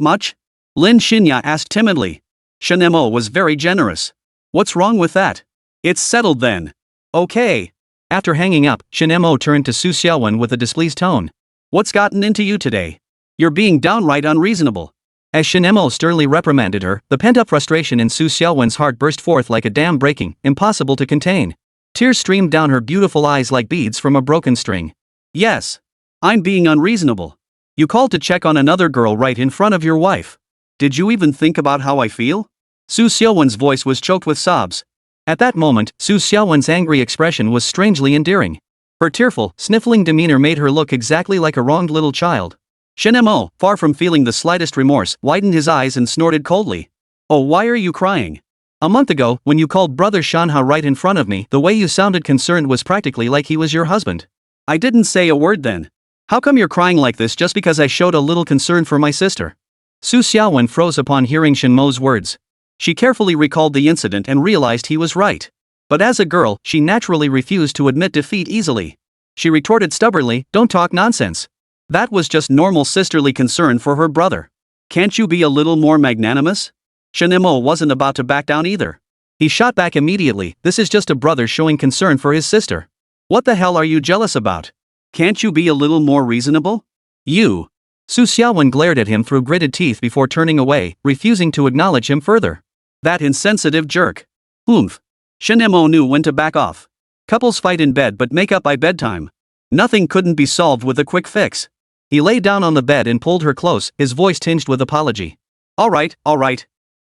much? Lin Xinya asked timidly. Shen Mo was very generous. What's wrong with that? It's settled then. Okay. After hanging up, Shen Mo turned to Xiaowen with a displeased tone. What's gotten into you today? You're being downright unreasonable. As Shen Mo sternly reprimanded her, the pent-up frustration in Xiaowen's heart burst forth like a dam breaking, impossible to contain. Tears streamed down her beautiful eyes like beads from a broken string. Yes. I'm being unreasonable. You called to check on another girl right in front of your wife. Did you even think about how I feel? Xiaowen's voice was choked with sobs. At that moment, Xiaowen's angry expression was strangely endearing. Her tearful, sniffling demeanor made her look exactly like a wronged little child. Shen Mo, far from feeling the slightest remorse, widened his eyes and snorted coldly. Oh, why are you crying? A month ago, when you called brother Shanhe right in front of me, the way you sounded concerned was practically like he was your husband. I didn't say a word then. How come you're crying like this just because I showed a little concern for my sister? Xiaowen froze upon hearing Shen Mo's words. She carefully recalled the incident and realized he was right. But as a girl, she naturally refused to admit defeat easily. She retorted stubbornly, don't talk nonsense. That was just normal sisterly concern for her brother. Can't you be a little more magnanimous? Shen Mo wasn't about to back down either. He shot back immediately, this is just a brother showing concern for his sister. What the hell are you jealous about? Can't you be a little more reasonable? You. Xiaowen glared at him through gritted teeth before turning away, refusing to acknowledge him further. That insensitive jerk. Oomph. Shen Mo knew when to back off. Couples fight in bed but make up by bedtime. Nothing couldn't be solved with a quick fix. He lay down on the bed and pulled her close, his voice tinged with apology. All right.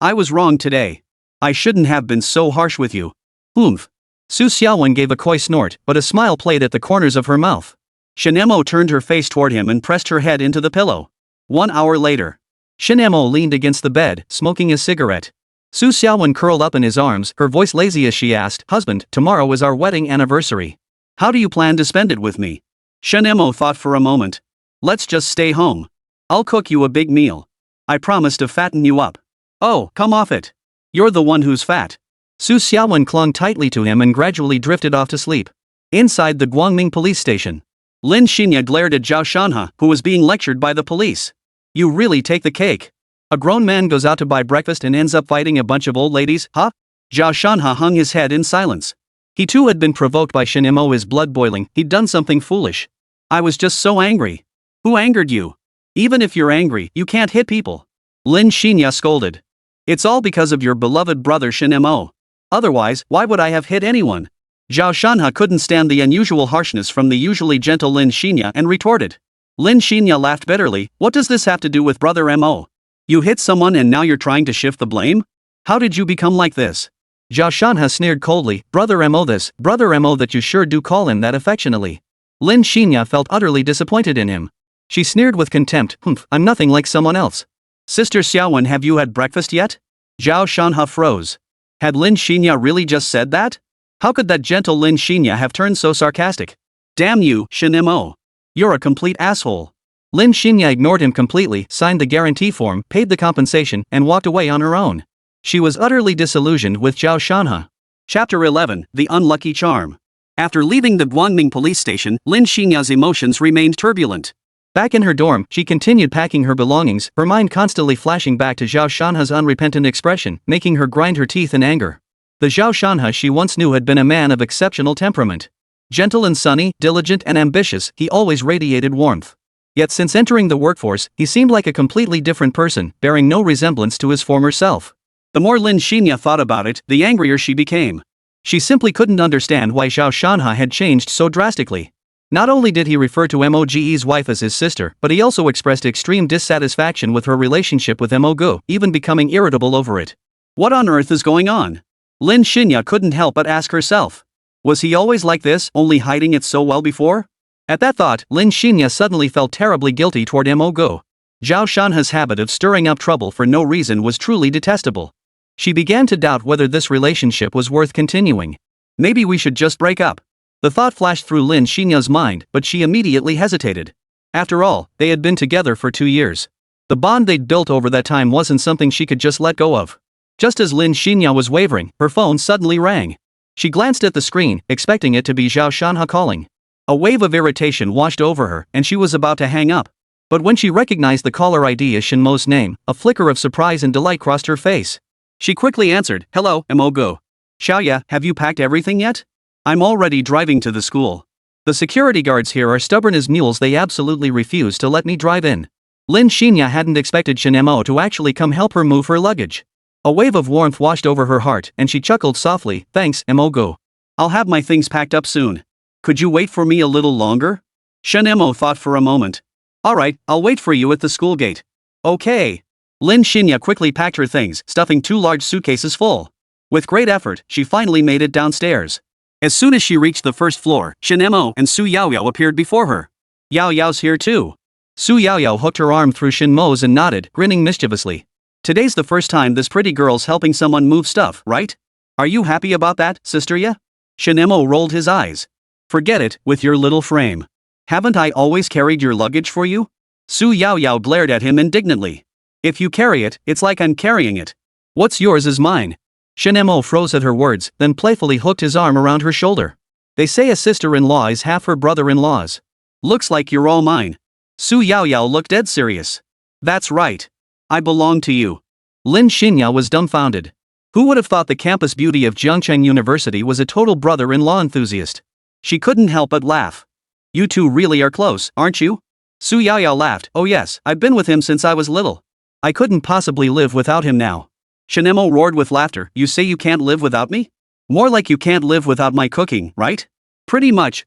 I was wrong today. I shouldn't have been so harsh with you. Oomph. Xiaowen gave a coy snort, but a smile played at the corners of her mouth. Shen Mo turned her face toward him and pressed her head into the pillow. 1 hour later. Shen Mo leaned against the bed, smoking a cigarette. Su Xiaowen curled up in his arms, her voice lazy as she asked, "Husband, tomorrow is our wedding anniversary. How do you plan to spend it with me?" Shen Mo thought for a moment. "Let's just stay home. I'll cook you a big meal. I promise to fatten you up." "Oh, come off it. You're the one who's fat." Su Xiaowen clung tightly to him and gradually drifted off to sleep. Inside the Guangming police station, Lin Xinya glared at Zhao Shanhe, who was being lectured by the police. "You really take the cake. A grown man goes out to buy breakfast and ends up fighting a bunch of old ladies, huh?" Zhao Shanhe hung his head in silence. He too had been provoked by Shen Mo, his blood boiling. He'd done something foolish. "I was just so angry." "Who angered you? Even if you're angry, you can't hit people." Lin Xinya scolded. "It's all because of your beloved brother Shen Mo. Otherwise, why would I have hit anyone?" Zhao Shanhe couldn't stand the unusual harshness from the usually gentle Lin Xinya and retorted. Lin Xinya laughed bitterly. "What does this have to do with brother Mo? You hit someone and now you're trying to shift the blame? How did you become like this?" Zhao Shanhe sneered coldly. "Brother Mo this, brother Mo that, you sure do call him that affectionately." Lin Xinya felt utterly disappointed in him. She sneered with contempt. "I'm nothing like someone else." "Sister Xiaowen, have you had breakfast yet?" Zhao Shanhe froze. Had Lin Xinya really just said that? How could that gentle Lin Xinya have turned so sarcastic? "Damn you, Shen Mo. You're a complete asshole." Lin Xinya ignored him completely, signed the guarantee form, paid the compensation, and walked away on her own. She was utterly disillusioned with Zhao Shanhe. Chapter 11, The Unlucky Charm. After leaving the Guangming police station, Lin Xinya's emotions remained turbulent. Back in her dorm, she continued packing her belongings, her mind constantly flashing back to Zhao Shanhe's unrepentant expression, making her grind her teeth in anger. The Zhao Shanhe she once knew had been a man of exceptional temperament. Gentle and sunny, diligent and ambitious, he always radiated warmth. Yet since entering the workforce, he seemed like a completely different person, bearing no resemblance to his former self. The more Lin Xinya thought about it, the angrier she became. She simply couldn't understand why Zhao Shanhe had changed so drastically. Not only did he refer to Moge's wife as his sister, but he also expressed extreme dissatisfaction with her relationship with Mo, even becoming irritable over it. What on earth is going on? Lin Xinya couldn't help but ask herself. Was he always like this, only hiding it so well before? At that thought, Lin Xinya suddenly felt terribly guilty toward Mo. Zhao Shanhe's habit of stirring up trouble for no reason was truly detestable. She began to doubt whether this relationship was worth continuing. Maybe we should just break up. The thought flashed through Lin Xinya's mind, but she immediately hesitated. After all, they had been together for 2 years. The bond they'd built over that time wasn't something she could just let go of. Just as Lin Xinya was wavering, her phone suddenly rang. She glanced at the screen, expecting it to be Zhao Shanhe calling. A wave of irritation washed over her, and she was about to hang up. But when she recognized the caller ID as Shen Mo's name, a flicker of surprise and delight crossed her face. She quickly answered, "Hello, Mo. Xiaoya, have you packed everything yet? I'm already driving to the school. The security guards here are stubborn as mules, they absolutely refuse to let me drive in." Lin Xinya hadn't expected Shen Mo to actually come help her move her luggage. A wave of warmth washed over her heart, and she chuckled softly, "Thanks, Mo. I'll have my things packed up soon. Could you wait for me a little longer?" Shen Mo thought for a moment. "Alright, I'll wait for you at the school gate." "Okay." Lin Xinya quickly packed her things, stuffing 2 large suitcases full. With great effort, she finally made it downstairs. As soon as she reached the first floor, Shen Mo and Su Yaoyao appeared before her. "Yaoyao's here too." Su Yaoyao hooked her arm through Shen Mo's and nodded, grinning mischievously. "Today's the first time this pretty girl's helping someone move stuff, right? Are you happy about that, sister ya?" Shen Mo rolled his eyes. "Forget it, with your little frame. Haven't I always carried your luggage for you?" Su Yaoyao glared at him indignantly. "If you carry it, it's like I'm carrying it. What's yours is mine." Shen Mo froze at her words, then playfully hooked his arm around her shoulder. "They say a sister-in-law is half her brother-in-law's. Looks like you're all mine." Su Yaoyao looked dead serious. "That's right. I belong to you." Lin Xinya was dumbfounded. Who would have thought the campus beauty of Jiangcheng University was a total brother-in-law enthusiast? She couldn't help but laugh. "You two really are close, aren't you?" Su Yaoyao laughed. "Oh yes, I've been with him since I was little. I couldn't possibly live without him now." Shen Mo roared with laughter. "You say you can't live without me? More like you can't live without my cooking, right?" Pretty much.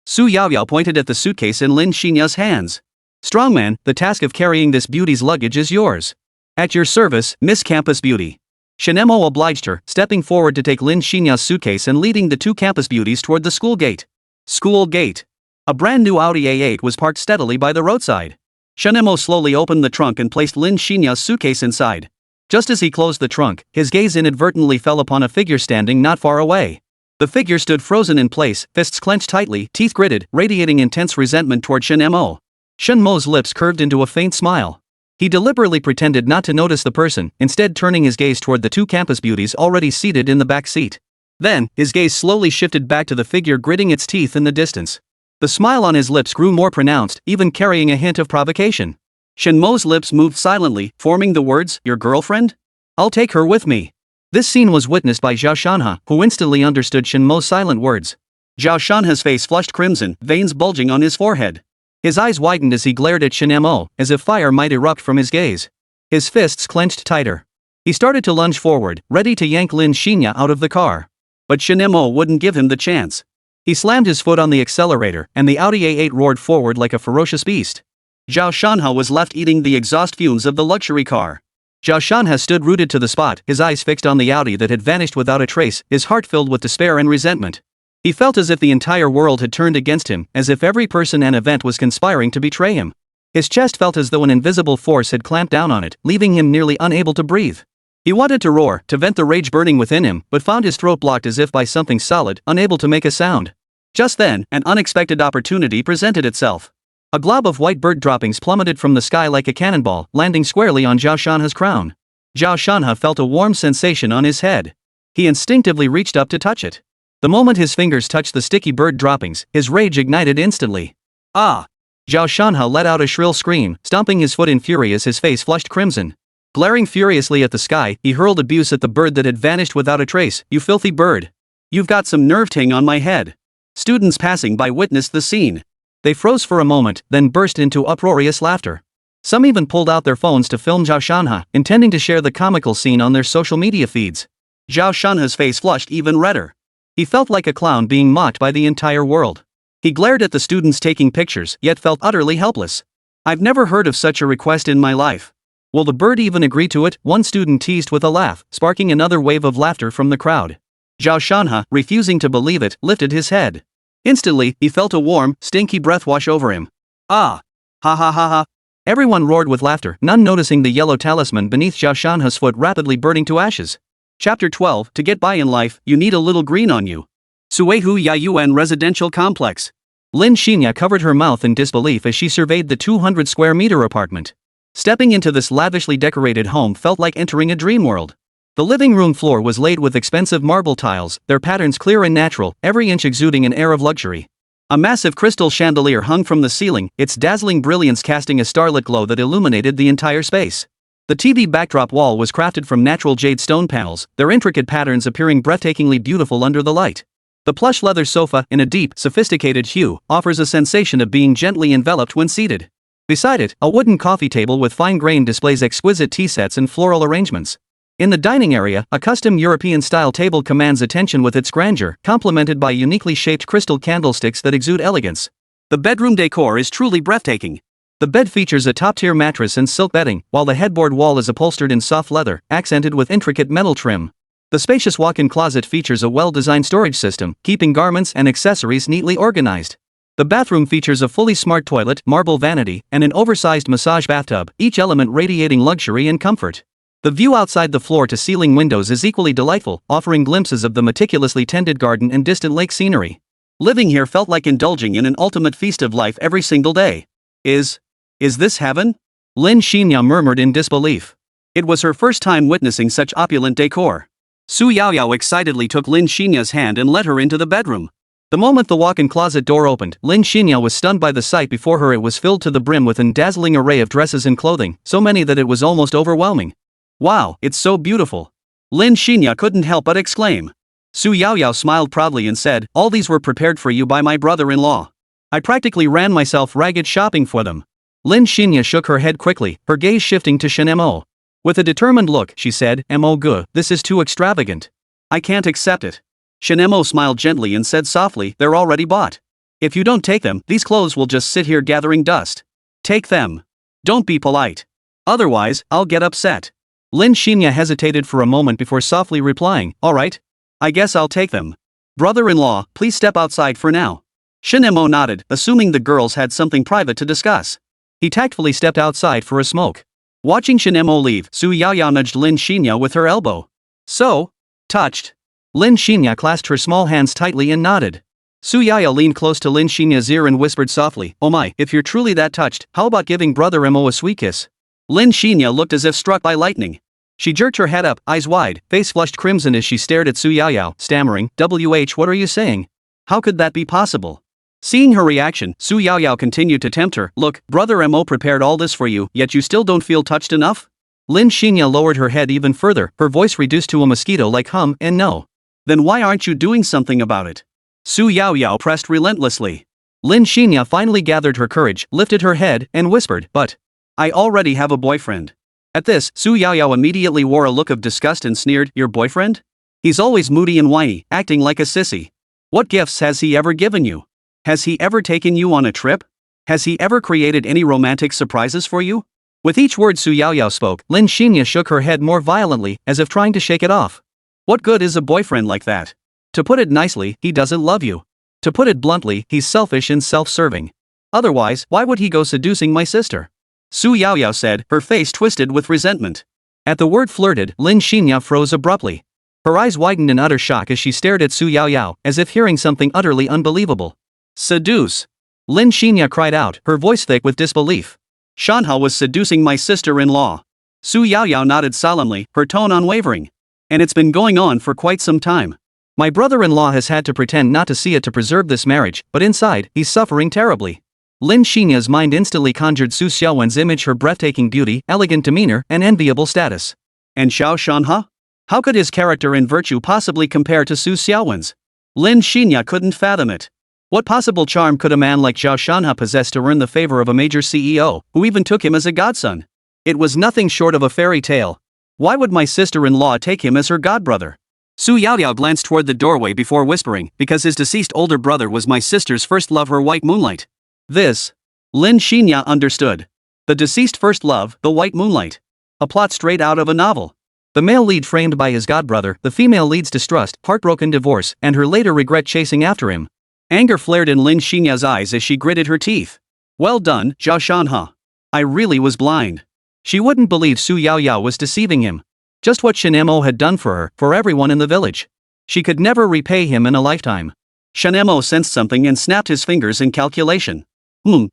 Su Yaoyao pointed at the suitcase in Lin Xinya's hands. "Strongman, the task of carrying this beauty's luggage is yours." "At your service, Miss Campus Beauty." Shen Mo obliged her, stepping forward to take Lin Xinya's suitcase and leading the 2 campus beauties toward the school gate. School gate. A brand new Audi A8 was parked steadily by the roadside. Shen Mo slowly opened the trunk and placed Lin Xinya's suitcase inside. Just as he closed the trunk, his gaze inadvertently fell upon a figure standing not far away. The figure stood frozen in place, fists clenched tightly, teeth gritted, radiating intense resentment toward Shen Mo. Shen Mo's lips curved into a faint smile. He deliberately pretended not to notice the person, instead turning his gaze toward the two campus beauties already seated in the back seat. Then, his gaze slowly shifted back to the figure gritting its teeth in the distance. The smile on his lips grew more pronounced, even carrying a hint of provocation. Shen Mo's lips moved silently, forming the words, "Your girlfriend? I'll take her with me." This scene was witnessed by Zhao Shanhe, who instantly understood Shen Mo's silent words. Zhao Shanhe's face flushed crimson, veins bulging on his forehead. His eyes widened as he glared at Shen Mo, as if fire might erupt from his gaze. His fists clenched tighter. He started to lunge forward, ready to yank Lin Xinya out of the car. But Shen Mo wouldn't give him the chance. He slammed his foot on the accelerator, and the Audi A8 roared forward like a ferocious beast. Zhao Shanhe was left eating the exhaust fumes of the luxury car. Zhao Shanhe stood rooted to the spot, his eyes fixed on the Audi that had vanished without a trace, his heart filled with despair and resentment. He felt as if the entire world had turned against him, as if every person and event was conspiring to betray him. His chest felt as though an invisible force had clamped down on it, leaving him nearly unable to breathe. He wanted to roar, to vent the rage burning within him, but found his throat blocked as if by something solid, unable to make a sound. Just then, an unexpected opportunity presented itself. A glob of white bird droppings plummeted from the sky like a cannonball, landing squarely on Zhao Shanhe's crown. Zhao Shanhe felt a warm sensation on his head. He instinctively reached up to touch it. The moment his fingers touched the sticky bird droppings, his rage ignited instantly. Ah! Zhao Shanhe let out a shrill scream, stomping his foot in fury as his face flushed crimson. Glaring furiously at the sky, he hurled abuse at the bird that had vanished without a trace. "You filthy bird! You've got some nerve ting on my head." Students passing by witnessed the scene. They froze for a moment, then burst into uproarious laughter. Some even pulled out their phones to film Zhao Shanhe, intending to share the comical scene on their social media feeds. Zhao Shanhe's face flushed even redder. He felt like a clown being mocked by the entire world. He glared at the students taking pictures, yet felt utterly helpless. "I've never heard of such a request in my life. Will the bird even agree to it?" one student teased with a laugh, sparking another wave of laughter from the crowd. Zhao Shanhe, refusing to believe it, lifted his head. Instantly, he felt a warm, stinky breath wash over him. "Ah! Ha ha ha ha!" Everyone roared with laughter, none noticing the yellow talisman beneath Zhao Shanhe's foot rapidly burning to ashes. Chapter 12, To get by in life, you need a little green on you. Suihu Yaiyuan Residential Complex. Lin Xinya covered her mouth in disbelief as she surveyed the 200 square meter apartment. Stepping into this lavishly decorated home felt like entering a dream world. The living room floor was laid with expensive marble tiles, their patterns clear and natural, every inch exuding an air of luxury. A massive crystal chandelier hung from the ceiling, its dazzling brilliance casting a starlit glow that illuminated the entire space. The TV backdrop wall was crafted from natural jade stone panels, their intricate patterns appearing breathtakingly beautiful under the light. The plush leather sofa, in a deep, sophisticated hue, offers a sensation of being gently enveloped when seated. Beside it, a wooden coffee table with fine grain displays exquisite tea sets and floral arrangements. In the dining area, a custom European-style table commands attention with its grandeur, complemented by uniquely shaped crystal candlesticks that exude elegance. The bedroom decor is truly breathtaking. The bed features a top-tier mattress and silk bedding, while the headboard wall is upholstered in soft leather, accented with intricate metal trim. The spacious walk-in closet features a well-designed storage system, keeping garments and accessories neatly organized. The bathroom features a fully smart toilet, marble vanity, and an oversized massage bathtub, each element radiating luxury and comfort. The view outside the floor-to-ceiling windows is equally delightful, offering glimpses of the meticulously tended garden and distant lake scenery. Living here felt like indulging in an ultimate feast of life every single day. Is this heaven? Lin Xinya murmured in disbelief. It was her first time witnessing such opulent decor. Su Yaoyao excitedly took Lin Xinya's hand and led her into the bedroom. The moment the walk-in closet door opened, Lin Xinya was stunned by the sight before her. It was filled to the brim with a dazzling array of dresses and clothing, so many that it was almost overwhelming. "Wow, it's so beautiful!" Lin Xinya couldn't help but exclaim. Su Yaoyao smiled proudly and said, "All these were prepared for you by my brother-in-law. I practically ran myself ragged shopping for them." Lin Xinya shook her head quickly, her gaze shifting to Shen Mo. With a determined look, she said, "Mo Gu, this is too extravagant. I can't accept it." Shen Mo smiled gently and said softly, "They're already bought. If you don't take them, these clothes will just sit here gathering dust. Take them. Don't be polite. Otherwise, I'll get upset." Lin Xinya hesitated for a moment before softly replying, "All right. I guess I'll take them. Brother-in-law, please step outside for now." Shen Mo nodded, assuming the girls had something private to discuss. He tactfully stepped outside for a smoke. Watching Shen Mo leave, Su Yaoyao nudged Lin Xinya with her elbow. So? Touched. Lin Xinya clasped her small hands tightly and nodded. Su Yaoyao leaned close to Lin Xinya's ear and whispered softly, "Oh my, if you're truly that touched, how about giving Brother Mo a sweet kiss?" Lin Xinya looked as if struck by lightning. She jerked her head up, eyes wide, face flushed crimson as she stared at Su Yaoyao, stammering, what are you saying? How could that be possible?" Seeing her reaction, Su Yaoyao continued to tempt her. "Look, Brother Mo prepared all this for you, yet you still don't feel touched enough?" Lin Xinya lowered her head even further, her voice reduced to a mosquito-like hum, "And no. Then why aren't you doing something about it?" Su Yaoyao pressed relentlessly. Lin Xinya finally gathered her courage, lifted her head, and whispered, "But I already have a boyfriend." At this, Su Yaoyao immediately wore a look of disgust and sneered, "Your boyfriend? He's always moody and whiny, acting like a sissy. What gifts has he ever given you? Has he ever taken you on a trip? Has he ever created any romantic surprises for you?" With each word Su Yaoyao spoke, Lin Xinya shook her head more violently, as if trying to shake it off. "What good is a boyfriend like that? To put it nicely, he doesn't love you. To put it bluntly, he's selfish and self-serving. Otherwise, why would he go seducing my sister?" Su Yaoyao said, her face twisted with resentment. At the word flirted, Lin Xinya froze abruptly. Her eyes widened in utter shock as she stared at Su Yaoyao, as if hearing something utterly unbelievable. "Seduce?" Lin Xinya cried out, her voice thick with disbelief. "Shanhe was seducing my sister-in-law." Su Yaoyao nodded solemnly, her tone unwavering. "And it's been going on for quite some time. My brother-in-law has had to pretend not to see it to preserve this marriage, but inside, he's suffering terribly." Lin Xinya's mind instantly conjured Su Xiaowen's image, her breathtaking beauty, elegant demeanor, and enviable status. And Zhao Shanhe? How could his character and virtue possibly compare to Su Xiaowen's? Lin Xinya couldn't fathom it. What possible charm could a man like Zhao Shanhe possess to earn the favor of a major CEO, who even took him as a godson? It was nothing short of a fairy tale. Why would my sister-in-law take him as her godbrother? Su Yaoyao glanced toward the doorway before whispering, "Because his deceased older brother was my sister's first love, her white moonlight." This. Lin Xinya understood. The deceased first love, the white moonlight. A plot straight out of a novel. The male lead framed by his godbrother, the female lead's distrust, heartbroken divorce, and her later regret chasing after him. Anger flared in Lin Xinya's eyes as she gritted her teeth. "Well done, Zhao Shanhe. I really was blind." She wouldn't believe Su Yaoyao was deceiving him. Just what Shen Mo had done for her, for everyone in the village. She could never repay him in a lifetime. Shen Mo sensed something and snapped his fingers in calculation.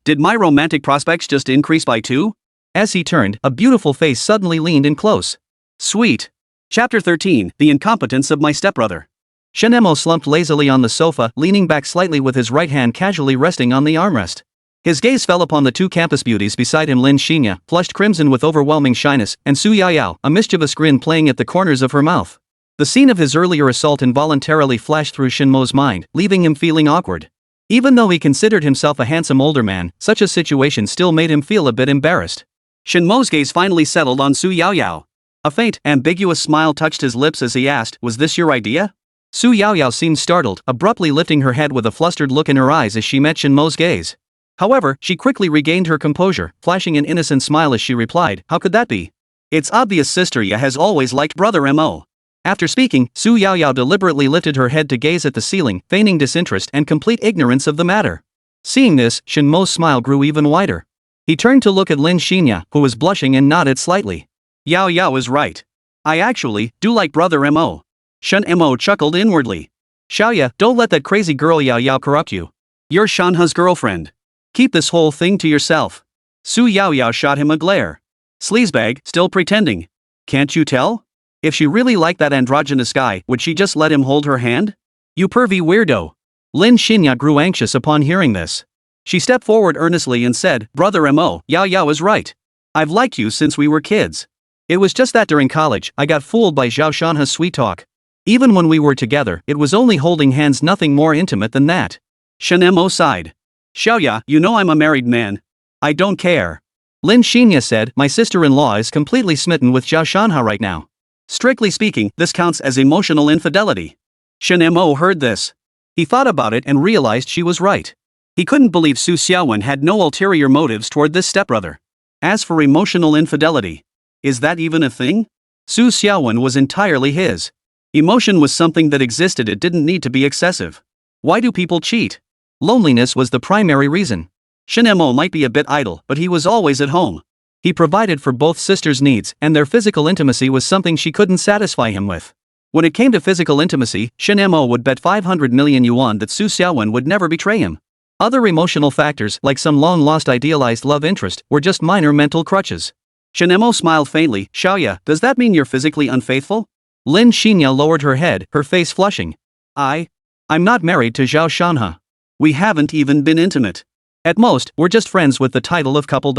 Did my romantic prospects just increase by 2? As he turned, a beautiful face suddenly leaned in close. Sweet. Chapter 13, The Incompetence of My Stepbrother. Shen Mo slumped lazily on the sofa, leaning back slightly with his right hand casually resting on the armrest. His gaze fell upon the two campus beauties beside him, Lin Xinya, flushed crimson with overwhelming shyness, and Su Yaoyao, a mischievous grin playing at the corners of her mouth. The scene of his earlier assault involuntarily flashed through Shen Mo's mind, leaving him feeling awkward. Even though he considered himself a handsome older man, such a situation still made him feel a bit embarrassed. Shen Mo's gaze finally settled on Su Yaoyao. A faint, ambiguous smile touched his lips as he asked, "Was this your idea?" Su Yaoyao seemed startled, abruptly lifting her head with a flustered look in her eyes as she met Shen Mo's gaze. However, she quickly regained her composure, flashing an innocent smile as she replied, "How could that be? It's obvious Sister Ya has always liked Brother Mo." After speaking, Su Yaoyao deliberately lifted her head to gaze at the ceiling, feigning disinterest and complete ignorance of the matter. Seeing this, Shen Mo's smile grew even wider. He turned to look at Lin Xinya, who was blushing and nodded slightly. "Yaoyao is right. I actually do like Brother Mo." Shen Mo chuckled inwardly. "Xiaoya, don't let that crazy girl Yaoyao corrupt you. You're Shanhe's girlfriend. Keep this whole thing to yourself." Su Yaoyao shot him a glare. "Sleazebag, still pretending. Can't you tell? If she really liked that androgynous guy, would she just let him hold her hand? You pervy weirdo." Lin Xinya grew anxious upon hearing this. She stepped forward earnestly and said, "Brother Mo, Yaoyao is right. I've liked you since we were kids. It was just that during college, I got fooled by Zhao Shanhe's sweet talk. Even when we were together, it was only holding hands, nothing more intimate than that." Shen Mo sighed. "Xiaoya, you know I'm a married man. I don't care." Lin Xinya said, "My sister-in-law is completely smitten with Zhao Shanhe right now. Strictly speaking, this counts as emotional infidelity." Shen Mo heard this. He thought about it and realized she was right. He couldn't believe Su Xiaowen had no ulterior motives toward this stepbrother. As for emotional infidelity, is that even a thing? Su Xiaowen was entirely his. Emotion was something that existed, it didn't need to be excessive. Why do people cheat? Loneliness was the primary reason. Shen Mo might be a bit idle, but he was always at home. He provided for both sisters' needs, and their physical intimacy was something she couldn't satisfy him with. When it came to physical intimacy, Shen Mo would bet 500 million yuan that Su Xiaowen would never betray him. Other emotional factors, like some long-lost idealized love interest, were just minor mental crutches. Shen Mo smiled faintly. Xiaoya, does that mean you're physically unfaithful? Lin Xinya lowered her head, her face flushing. I'm not married to Zhao Shanhe. We haven't even been intimate. At most, we're just friends with the title of couple.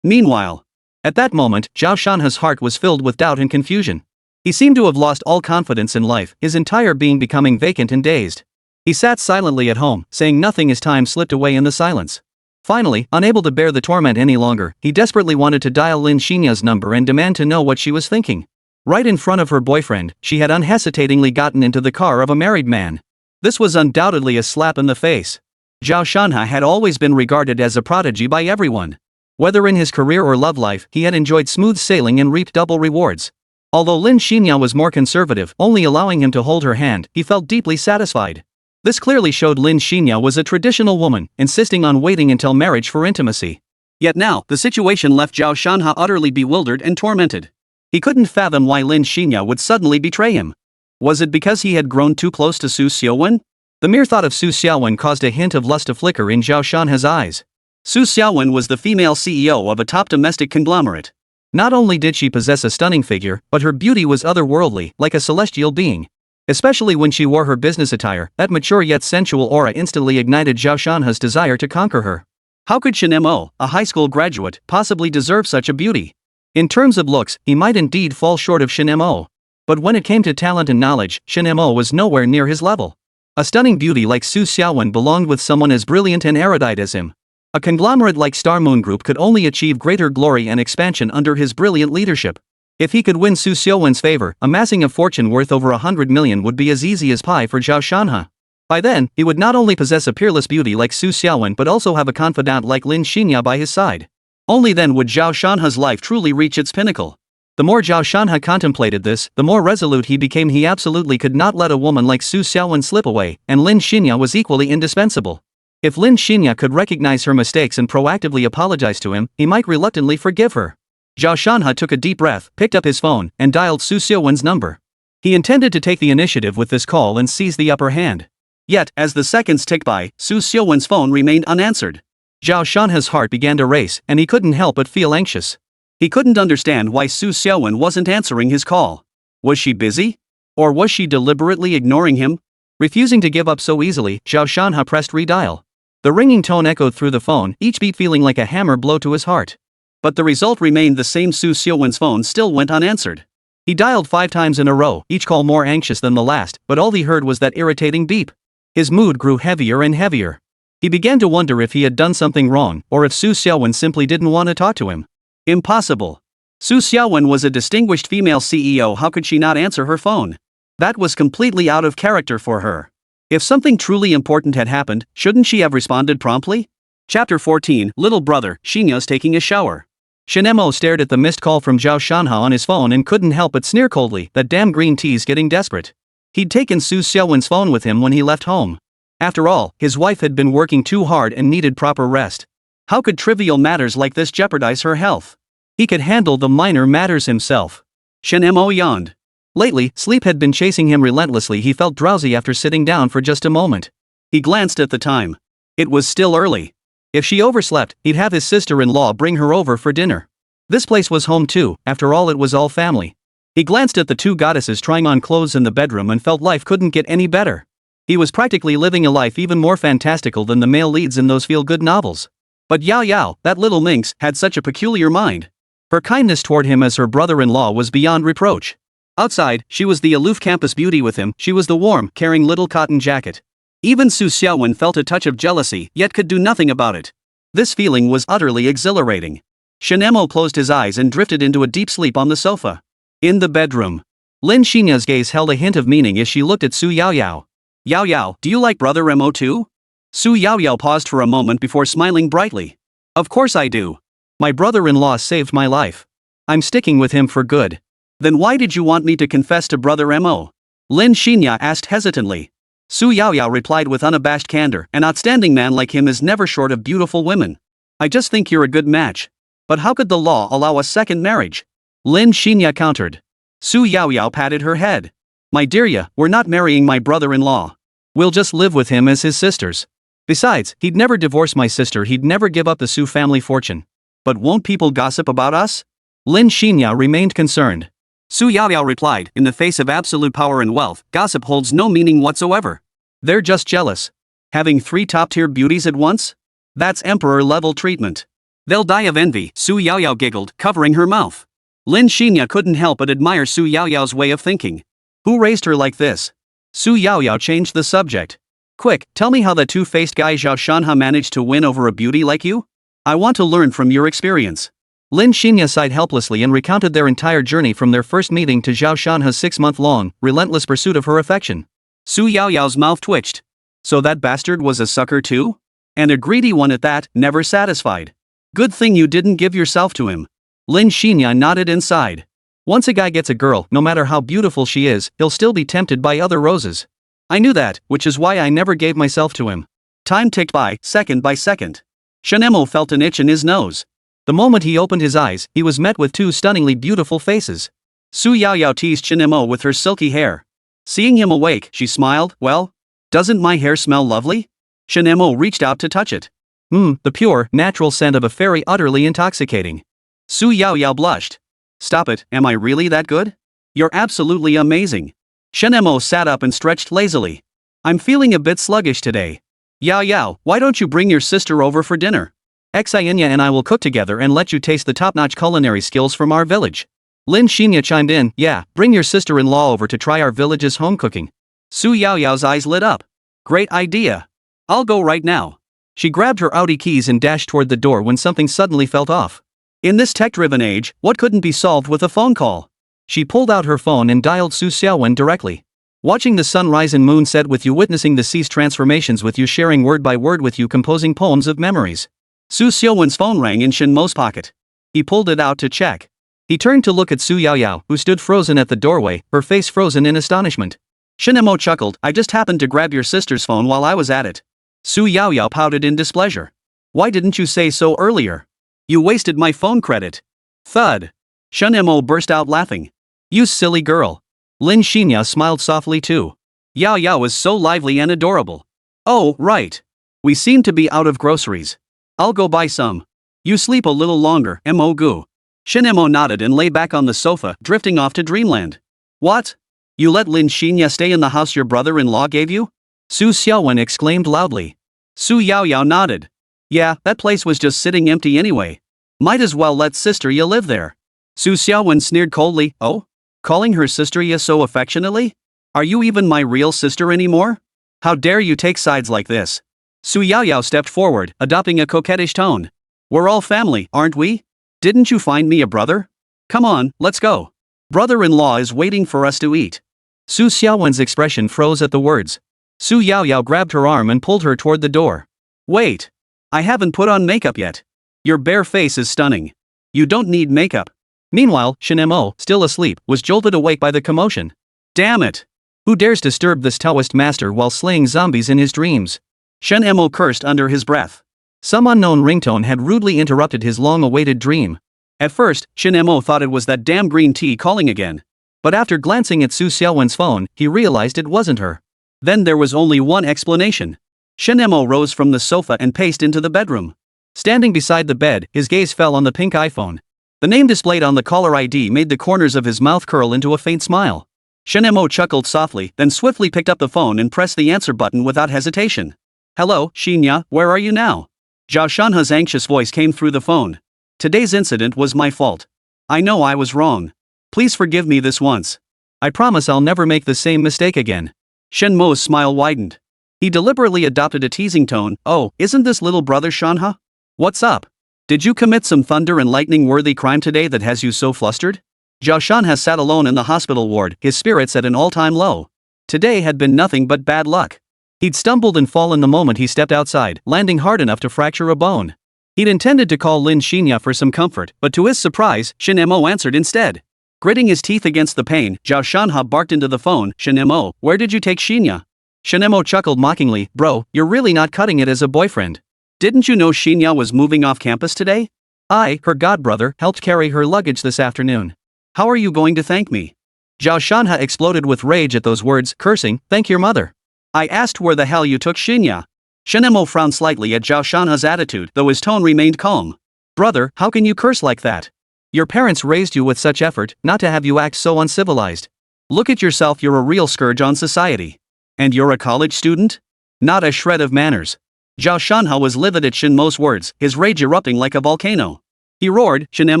Meanwhile, at that moment, Zhao Shanhe's heart was filled with doubt and confusion. He seemed to have lost all confidence in life, his entire being becoming vacant and dazed. He sat silently at home, saying nothing as time slipped away in the silence. Finally, unable to bear the torment any longer, he desperately wanted to dial Lin Xinya's number and demand to know what she was thinking. Right in front of her boyfriend, she had unhesitatingly gotten into the car of a married man. This was undoubtedly a slap in the face. Zhao Shanhe had always been regarded as a prodigy by everyone. Whether in his career or love life, he had enjoyed smooth sailing and reaped double rewards. Although Lin Xinya was more conservative, only allowing him to hold her hand, he felt deeply satisfied. This clearly showed Lin Xinya was a traditional woman, insisting on waiting until marriage for intimacy. Yet now, the situation left Zhao Shanhe utterly bewildered and tormented. He couldn't fathom why Lin Xinya would suddenly betray him. Was it because he had grown too close to Su Xiaowen? The mere thought of Su Xiaowen caused a hint of lust to flicker in Zhao Shanhe's eyes. Su Xiaowen was the female CEO of a top domestic conglomerate. Not only did she possess a stunning figure, but her beauty was otherworldly, like a celestial being. Especially when she wore her business attire, that mature yet sensual aura instantly ignited Zhao Shanhe's desire to conquer her. How could Shen Mo, a high school graduate, possibly deserve such a beauty? In terms of looks, he might indeed fall short of Shen Mo. But when it came to talent and knowledge, Shen Mo was nowhere near his level. A stunning beauty like Su Xiaowen belonged with someone as brilliant and erudite as him. A conglomerate like Star Moon Group could only achieve greater glory and expansion under his brilliant leadership. If he could win Su Xiaowen's favor, amassing a fortune worth over 100 million would be as easy as pie for Zhao Shanhe. By then, he would not only possess a peerless beauty like Su Xiaowen but also have a confidant like Lin Xinya by his side. Only then would Zhao Shanhe's life truly reach its pinnacle. The more Zhao Shanhe contemplated this, the more resolute he became. He absolutely could not let a woman like Su Xiaowen slip away, and Lin Xinya was equally indispensable. If Lin Xinya could recognize her mistakes and proactively apologize to him, he might reluctantly forgive her. Zhao Shanhe took a deep breath, picked up his phone, and dialed Su Xiaowen's number. He intended to take the initiative with this call and seize the upper hand. Yet, as the seconds ticked by, Su Xiaowen's phone remained unanswered. Zhao Shanhe's heart began to race, and he couldn't help but feel anxious. He couldn't understand why Su Xiaowen wasn't answering his call. Was she busy? Or was she deliberately ignoring him? Refusing to give up so easily, Zhao Shanhe pressed redial. The ringing tone echoed through the phone, each beat feeling like a hammer blow to his heart. But the result remained the same. Su Xiaowen's phone still went unanswered. He dialed 5 times in a row, each call more anxious than the last, but all he heard was that irritating beep. His mood grew heavier and heavier. He began to wonder if he had done something wrong, or if Su Xiaowen simply didn't want to talk to him. Impossible. Su Xiaowen was a distinguished female CEO. How could she not answer her phone? That was completely out of character for her. If something truly important had happened, shouldn't she have responded promptly? Chapter 14, Little Brother, Xinya's taking a shower. Shen Mo stared at the missed call from Zhao Shanhe on his phone and couldn't help but sneer coldly. That damn green tea's getting desperate. He'd taken Su Xiaowen's phone with him when he left home. After all, his wife had been working too hard and needed proper rest. How could trivial matters like this jeopardize her health? He could handle the minor matters himself. Shen Mo yawned. Lately, sleep had been chasing him relentlessly. He felt drowsy after sitting down for just a moment. He glanced at the time. It was still early. If she overslept, he'd have his sister-in-law bring her over for dinner. This place was home too, after all it was all family. He glanced at the 2 goddesses trying on clothes in the bedroom and felt life couldn't get any better. He was practically living a life even more fantastical than the male leads in those feel-good novels. But Yao Yao, that little minx, had such a peculiar mind. Her kindness toward him as her brother-in-law was beyond reproach. Outside, she was the aloof campus beauty. With him, she was the warm, caring little cotton jacket. Even Su Xiaowen felt a touch of jealousy, yet could do nothing about it. This feeling was utterly exhilarating. Shen Mo closed his eyes and drifted into a deep sleep on the sofa. In the bedroom, Lin Xinya's gaze held a hint of meaning as she looked at Su Yao Yao. Yao Yao, do you like Brother Mo too? Su Yao Yao paused for a moment before smiling brightly. Of course I do. My brother-in-law saved my life. I'm sticking with him for good. Then why did you want me to confess to Brother Mo? Lin Xinya asked hesitantly. Su Yaoyao replied with unabashed candor, an outstanding man like him is never short of beautiful women. I just think you're a good match. But how could the law allow a second marriage? Lin Xinya countered. Su Yaoyao patted her head. My dear ya, we're not marrying my brother-in-law. We'll just live with him as his sisters. Besides, he'd never divorce my sister, he'd never give up the Su family fortune. But won't people gossip about us? Lin Xinya remained concerned. Su Yaoyao replied, in the face of absolute power and wealth, gossip holds no meaning whatsoever. They're just jealous. Having 3 top-tier beauties at once? That's emperor-level treatment. They'll die of envy, Su Yaoyao giggled, covering her mouth. Lin Xinya couldn't help but admire Su Yaoyao's way of thinking. Who raised her like this? Su Yaoyao changed the subject. Quick, tell me how the two-faced guy Zhao Shanhe managed to win over a beauty like you? I want to learn from your experience. Lin Xinya sighed helplessly and recounted their entire journey from their first meeting to Zhao Shanhe's 6-month-long, relentless pursuit of her affection. Su Yaoyao's mouth twitched. So that bastard was a sucker too? And a greedy one at that, never satisfied. Good thing you didn't give yourself to him. Lin Xinya nodded and sighed. Once a guy gets a girl, no matter how beautiful she is, he'll still be tempted by other roses. I knew that, which is why I never gave myself to him. Time ticked by second. Shen Mo felt an itch in his nose. The moment he opened his eyes, he was met with 2 stunningly beautiful faces. Su Yaoyao teased Shen Mo with her silky hair. Seeing him awake, she smiled. Well, doesn't my hair smell lovely? Shen Mo reached out to touch it. The pure, natural scent of a fairy, utterly intoxicating. Su Yaoyao blushed. Stop it, am I really that good? You're absolutely amazing. Shen Mo sat up and stretched lazily. I'm feeling a bit sluggish today. Yaoyao, why don't you bring your sister over for dinner? Xianya and I will cook together and let you taste the top-notch culinary skills from our village. Lin Xinya chimed in, yeah, bring your sister-in-law over to try our village's home cooking. Su Yaoyao's eyes lit up. Great idea. I'll go right now. She grabbed her Audi keys and dashed toward the door when something suddenly felt off. In this tech-driven age, what couldn't be solved with a phone call? She pulled out her phone and dialed Su Xiaowen directly. Watching the sun rise and moon set with you, witnessing the sea's transformations with you, sharing word by word with you, composing poems of memories. Su Xiaowen's phone rang in Shen Mo's pocket. He pulled it out to check. He turned to look at Su Yaoyao, who stood frozen at the doorway, her face frozen in astonishment. Shen Mo chuckled, I just happened to grab your sister's phone while I was at it. Su Yaoyao pouted in displeasure. Why didn't you say so earlier? You wasted my phone credit. Thud. Shen Mo burst out laughing. You silly girl. Lin Xinya smiled softly too. Yaoyao was so lively and adorable. Oh, right. We seem to be out of groceries. I'll go buy some. You sleep a little longer, Mo Gu. Shen Mo nodded and lay back on the sofa, drifting off to dreamland. What? You let Lin Xinya stay in the house your brother-in-law gave you? Su Xiaowen exclaimed loudly. Su Yaoyao nodded. Yeah, that place was just sitting empty anyway. Might as well let sister ya live there. Su Xiaowen sneered coldly. Oh? Calling her sister ya so affectionately? Are you even my real sister anymore? How dare you take sides like this? Su Yaoyao stepped forward, adopting a coquettish tone. We're all family, aren't we? Didn't you find me a brother? Come on, let's go. Brother-in-law is waiting for us to eat. Su Xiaowen's expression froze at the words. Su Yaoyao grabbed her arm and pulled her toward the door. Wait. I haven't put on makeup yet. Your bare face is stunning. You don't need makeup. Meanwhile, Shen Mo, still asleep, was jolted awake by the commotion. Damn it! Who dares disturb this Daoist master while slaying zombies in his dreams? Shen Mo cursed under his breath. Some unknown ringtone had rudely interrupted his long-awaited dream. At first, Shen Mo thought it was that damn green tea calling again. But after glancing at Su Xiaowen's phone, he realized it wasn't her. Then there was only one explanation. Shen Mo rose from the sofa and paced into the bedroom. Standing beside the bed, his gaze fell on the pink iPhone. The name displayed on the caller ID made the corners of his mouth curl into a faint smile. Shen Mo chuckled softly, then swiftly picked up the phone and pressed the answer button without hesitation. Hello, Xinya, where are you now? Zhao Shanhe's anxious voice came through the phone. Today's incident was my fault. I know I was wrong. Please forgive me this once. I promise I'll never make the same mistake again. Shen Mo's smile widened. He deliberately adopted a teasing tone. Oh, isn't this little brother Shanhe? What's up? Did you commit some thunder and lightning-worthy crime today that has you so flustered? Zhao Shanhe sat alone in the hospital ward, his spirits at an all-time low. Today had been nothing but bad luck. He'd stumbled and fallen the moment he stepped outside, landing hard enough to fracture a bone. He'd intended to call Lin Xinya for some comfort, but to his surprise, Shen Mo answered instead. Gritting his teeth against the pain, Zhao Shanhe barked into the phone, Shen Mo, where did you take Xinya? Shen Mo chuckled mockingly. Bro, you're really not cutting it as a boyfriend. Didn't you know Xinya was moving off campus today? I, her godbrother, helped carry her luggage this afternoon. How are you going to thank me? Zhao Shanhe exploded with rage at those words, cursing, thank your mother. I asked where the hell you took Xinya. Shen Mo frowned slightly at Zhao Shanhe's attitude, though his tone remained calm. Brother, how can you curse like that? Your parents raised you with such effort, not to have you act so uncivilized. Look at yourself, you're a real scourge on society. And you're a college student? Not a shred of manners. Zhao Shanhe was livid at Shen Mo's words, his rage erupting like a volcano. He roared, Shen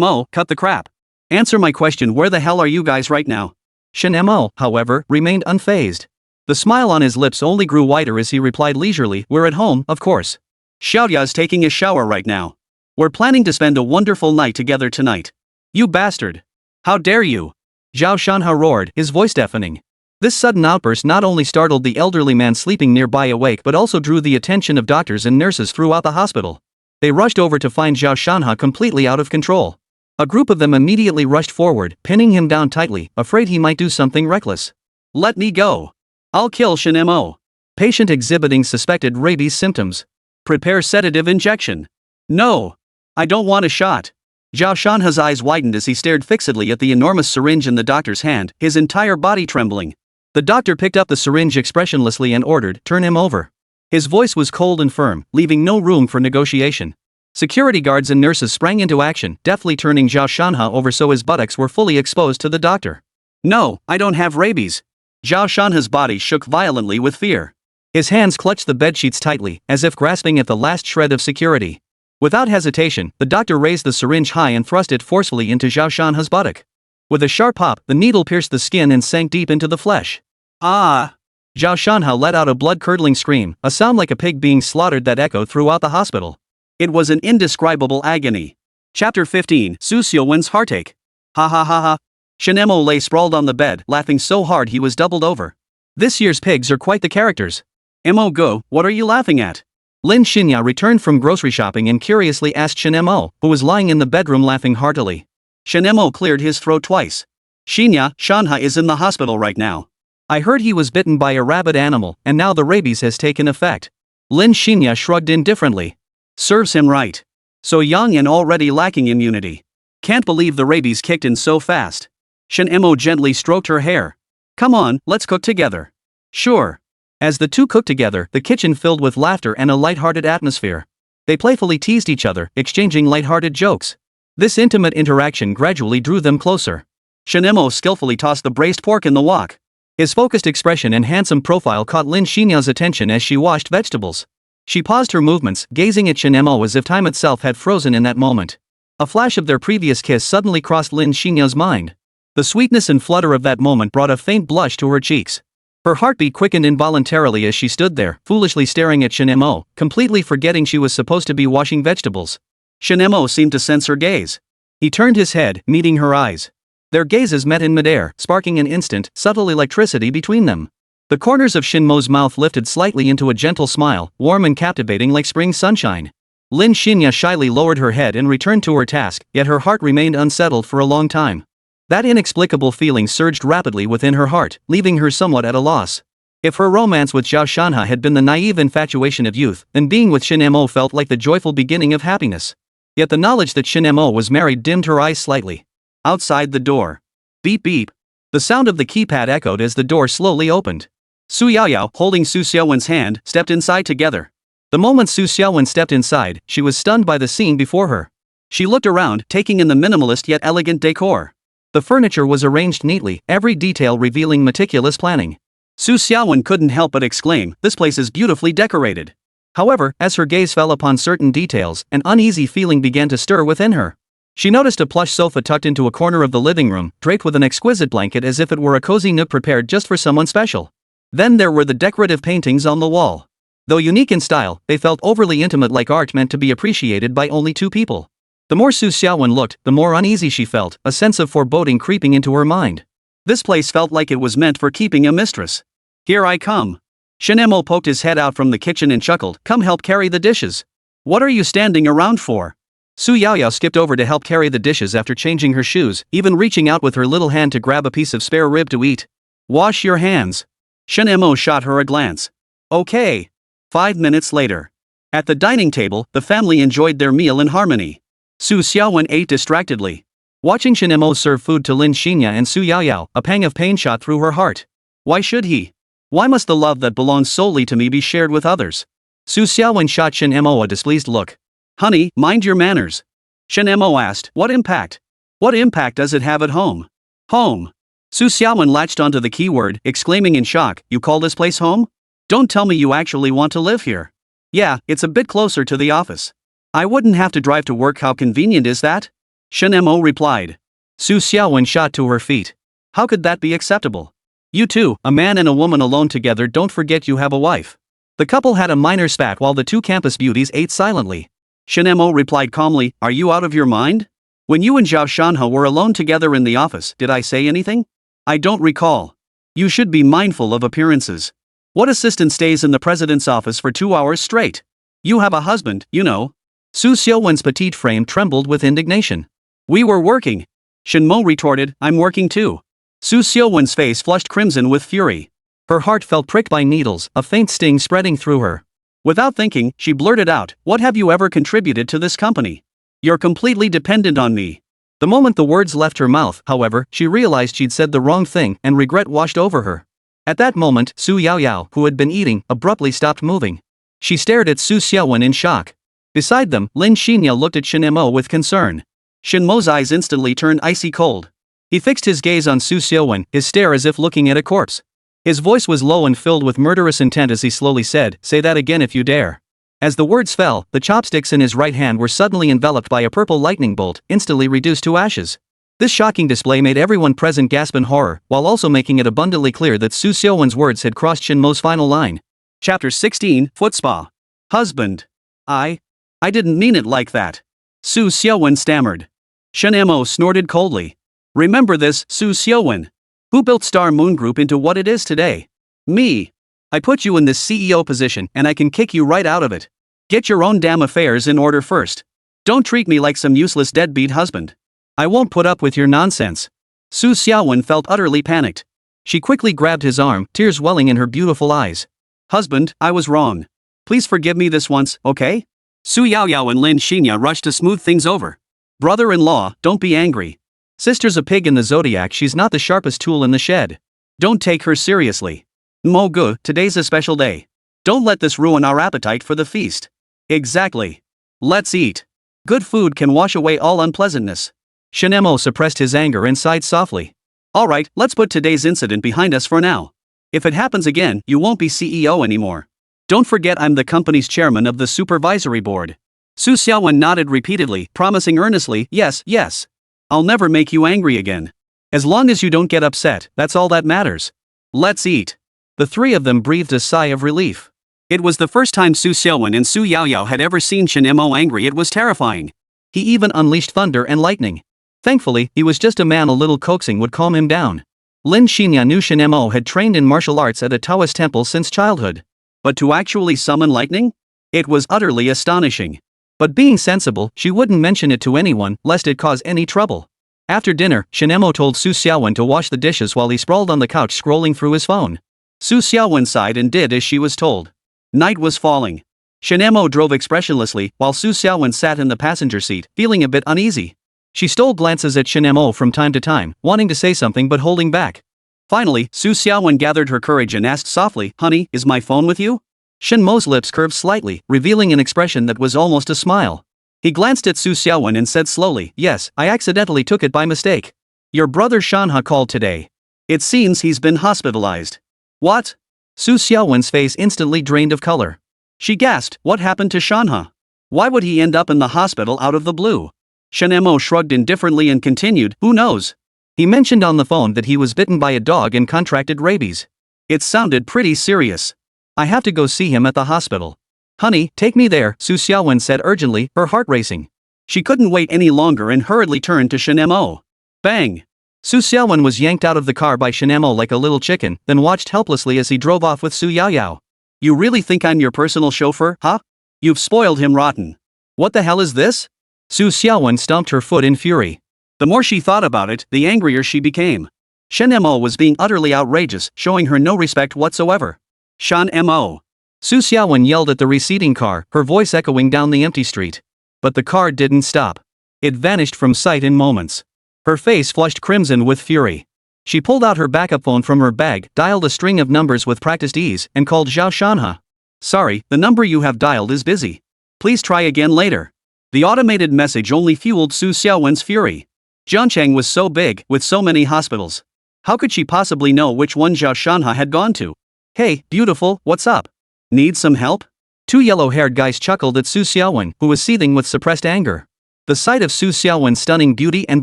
Mo, cut the crap. Answer my question, where the hell are you guys right now? Shen Mo, however, remained unfazed. The smile on his lips only grew wider as he replied leisurely, we're at home, of course. Xiaoya's taking a shower right now. We're planning to spend a wonderful night together tonight. You bastard. How dare you? Zhao Shanhe roared, his voice deafening. This sudden outburst not only startled the elderly man sleeping nearby awake but also drew the attention of doctors and nurses throughout the hospital. They rushed over to find Zhao Shanhe completely out of control. A group of them immediately rushed forward, pinning him down tightly, afraid he might do something reckless. Let me go. I'll kill Shen Mo. Patient exhibiting suspected rabies symptoms. Prepare sedative injection. No. I don't want a shot. Zhao Shanhe's eyes widened as he stared fixedly at the enormous syringe in the doctor's hand, his entire body trembling. The doctor picked up the syringe expressionlessly and ordered, turn him over. His voice was cold and firm, leaving no room for negotiation. Security guards and nurses sprang into action, deftly turning Zhao Shanhe over so his buttocks were fully exposed to the doctor. No, I don't have rabies. Zhao Shanhe's body shook violently with fear. His hands clutched the bedsheets tightly, as if grasping at the last shred of security. Without hesitation, the doctor raised the syringe high and thrust it forcefully into Zhao Shanhe's buttock. With a sharp pop, the needle pierced the skin and sank deep into the flesh. Ah! Zhao Shanhe let out a blood-curdling scream, a sound like a pig being slaughtered that echoed throughout the hospital. It was an indescribable agony. Chapter 15, Su Xiaowen's Heartache. Ha ha ha ha. Shen Mo lay sprawled on the bed, laughing so hard he was doubled over. This year's pigs are quite the characters. Mo go, what are you laughing at? Lin Xinya returned from grocery shopping and curiously asked Shen Mo, who was lying in the bedroom laughing heartily. Shen Mo cleared his throat twice. Xinya, Shanhe is in the hospital right now. I heard he was bitten by a rabid animal, and now the rabies has taken effect. Lin Xinya shrugged indifferently. Serves him right. So young and already lacking immunity. Can't believe the rabies kicked in so fast. Shen Mo gently stroked her hair. Come on, let's cook together. Sure. As the two cooked together, the kitchen filled with laughter and a light-hearted atmosphere. They playfully teased each other, exchanging light-hearted jokes. This intimate interaction gradually drew them closer. Shen Mo skillfully tossed the braised pork in the wok. His focused expression and handsome profile caught Lin Xinya's attention as she washed vegetables. She paused her movements, gazing at Shen Mo as if time itself had frozen in that moment. A flash of their previous kiss suddenly crossed Lin Xinya's mind. The sweetness and flutter of that moment brought a faint blush to her cheeks. Her heartbeat quickened involuntarily as she stood there, foolishly staring at Shen Mo, completely forgetting she was supposed to be washing vegetables. Shen Mo seemed to sense her gaze. He turned his head, meeting her eyes. Their gazes met in midair, sparking an instant, subtle electricity between them. The corners of Shen Mo's mouth lifted slightly into a gentle smile, warm and captivating like spring sunshine. Lin Xinya shyly lowered her head and returned to her task, yet her heart remained unsettled for a long time. That inexplicable feeling surged rapidly within her heart, leaving her somewhat at a loss. If her romance with Zhao Shanhe had been the naive infatuation of youth, then being with Shen Mo felt like the joyful beginning of happiness. Yet the knowledge that Shen Mo was married dimmed her eyes slightly. Outside the door. Beep beep. The sound of the keypad echoed as the door slowly opened. Su Yaoyao, holding Su Xiaowen's hand, stepped inside together. The moment Su Xiaowen stepped inside, she was stunned by the scene before her. She looked around, taking in the minimalist yet elegant decor. The furniture was arranged neatly, every detail revealing meticulous planning. Su Xiaowen couldn't help but exclaim, this place is beautifully decorated. However, as her gaze fell upon certain details, an uneasy feeling began to stir within her. She noticed a plush sofa tucked into a corner of the living room, draped with an exquisite blanket as if it were a cozy nook prepared just for someone special. Then there were the decorative paintings on the wall. Though unique in style, they felt overly intimate, like art meant to be appreciated by only two people. The more Su Xiaowen looked, the more uneasy she felt, a sense of foreboding creeping into her mind. This place felt like it was meant for keeping a mistress. Here I come. Shen Mo poked his head out from the kitchen and chuckled, come help carry the dishes. What are you standing around for? Su Yaoyao skipped over to help carry the dishes after changing her shoes, even reaching out with her little hand to grab a piece of spare rib to eat. Wash your hands. Shen Mo shot her a glance. Okay. 5 minutes later. At the dining table, the family enjoyed their meal in harmony. Su Xiaowen ate distractedly. Watching Shen Mo serve food to Lin Xinya and Su Yaoyao, a pang of pain shot through her heart. Why should he? Why must the love that belongs solely to me be shared with others? Su Xiaowen shot Shen Mo a displeased look. Honey, mind your manners. Shen Mo asked, what impact? What impact does it have at home? Home. Su Xiaowen latched onto the keyword, exclaiming in shock, you call this place home? Don't tell me you actually want to live here. Yeah, it's a bit closer to the office. I wouldn't have to drive to work. How convenient is that? Shen Mo replied. Su Xiaowen shot to her feet. How could that be acceptable? You two, a man and a woman alone together, don't forget you have a wife. The couple had a minor spat while the two campus beauties ate silently. Shen Mo replied calmly, are you out of your mind? When you and Zhao Shanhe were alone together in the office, did I say anything? I don't recall. You should be mindful of appearances. What assistant stays in the president's office for 2 hours straight? You have a husband, you know. Su Xiaowen's petite frame trembled with indignation. We were working. Shen Mo retorted, I'm working too. Su Xiaowen's face flushed crimson with fury. Her heart felt pricked by needles, a faint sting spreading through her. Without thinking, she blurted out, what have you ever contributed to this company? You're completely dependent on me. The moment the words left her mouth, however, she realized she'd said the wrong thing and regret washed over her. At that moment, Su Yaoyao, who had been eating, abruptly stopped moving. She stared at Su Xiaowen in shock. Beside them, Lin Xinya looked at Shen Mo with concern. Shen Mo's eyes instantly turned icy cold. He fixed his gaze on Su Xiaowen, his stare as if looking at a corpse. His voice was low and filled with murderous intent as he slowly said, say that again if you dare. As the words fell, the chopsticks in his right hand were suddenly enveloped by a purple lightning bolt, instantly reduced to ashes. This shocking display made everyone present gasp in horror, while also making it abundantly clear that Su Xiaowen's words had crossed Shen Mo's final line. Chapter 16, Foot Spa. Husband. I didn't mean it like that. Su Xiaowen stammered. Shen Mo snorted coldly. Remember this, Su Xiaowen. Who built Star Moon Group into what it is today? Me. I put you in this CEO position and I can kick you right out of it. Get your own damn affairs in order first. Don't treat me like some useless deadbeat husband. I won't put up with your nonsense. Su Xiaowen felt utterly panicked. She quickly grabbed his arm, tears welling in her beautiful eyes. Husband, I was wrong. Please forgive me this once, okay? Su Yaoyao and Lin Xinya rushed to smooth things over. Brother-in-law, don't be angry. Sister's a pig in the zodiac, she's not the sharpest tool in the shed. Don't take her seriously. Mo Gu, today's a special day. Don't let this ruin our appetite for the feast. Exactly. Let's eat. Good food can wash away all unpleasantness. Shen Mo suppressed his anger and sighed softly. Alright, let's put today's incident behind us for now. If it happens again, you won't be CEO anymore. Don't forget I'm the company's chairman of the supervisory board. Su Xiaowen nodded repeatedly, promising earnestly, yes, yes. I'll never make you angry again. As long as you don't get upset, that's all that matters. Let's eat. The three of them breathed a sigh of relief. It was the first time Su Xiaowen and Su Yaoyao had ever seen Shen Mo angry. It was terrifying. He even unleashed thunder and lightning. Thankfully, he was just a man. A little coaxing would calm him down. Lin Xinya knew Shen Mo had trained in martial arts at a Daoist temple since childhood. But to actually summon lightning? It was utterly astonishing. But being sensible, she wouldn't mention it to anyone, lest it cause any trouble. After dinner, Shen Mo told Su Xiaowen to wash the dishes while he sprawled on the couch scrolling through his phone. Su Xiaowen sighed and did as she was told. Night was falling. Shen Mo drove expressionlessly, while Su Xiaowen sat in the passenger seat, feeling a bit uneasy. She stole glances at Shen Mo from time to time, wanting to say something but holding back. Finally, Su Xiaowen gathered her courage and asked softly, honey, is my phone with you? Shen Mo's lips curved slightly, revealing an expression that was almost a smile. He glanced at Su Xiaowen and said slowly, yes, I accidentally took it by mistake. Your brother Shanhe called today. It seems he's been hospitalized. What? Su Xiaowen's face instantly drained of color. She gasped, what happened to Shanhe? Why would he end up in the hospital out of the blue? Shen Mo shrugged indifferently and continued, who knows? He mentioned on the phone that he was bitten by a dog and contracted rabies. It sounded pretty serious. I have to go see him at the hospital. Honey, take me there, Su Xiaowen said urgently, her heart racing. She couldn't wait any longer and hurriedly turned to Shen Mo. Bang! Su Xiaowen was yanked out of the car by Shen Mo like a little chicken, then watched helplessly as he drove off with Su Yaoyao. You really think I'm your personal chauffeur, huh? You've spoiled him rotten. What the hell is this? Su Xiaowen stomped her foot in fury. The more she thought about it, the angrier she became. Shen Mo was being utterly outrageous, showing her no respect whatsoever. Shen Mo. Su Xiaowen yelled at the receding car, her voice echoing down the empty street. But the car didn't stop. It vanished from sight in moments. Her face flushed crimson with fury. She pulled out her backup phone from her bag, dialed a string of numbers with practiced ease, and called Zhao Shanhe. "Sorry, the number you have dialed is busy. Please try again later." The automated message only fueled Su Xiaowen's fury. Jiancheng was so big, with so many hospitals. How could she possibly know which one Zhao Shanhe had gone to? "Hey, beautiful, what's up? Need some help?" Two yellow-haired guys chuckled at Su Xiaowen, who was seething with suppressed anger. The sight of Su Xiaowen's stunning beauty and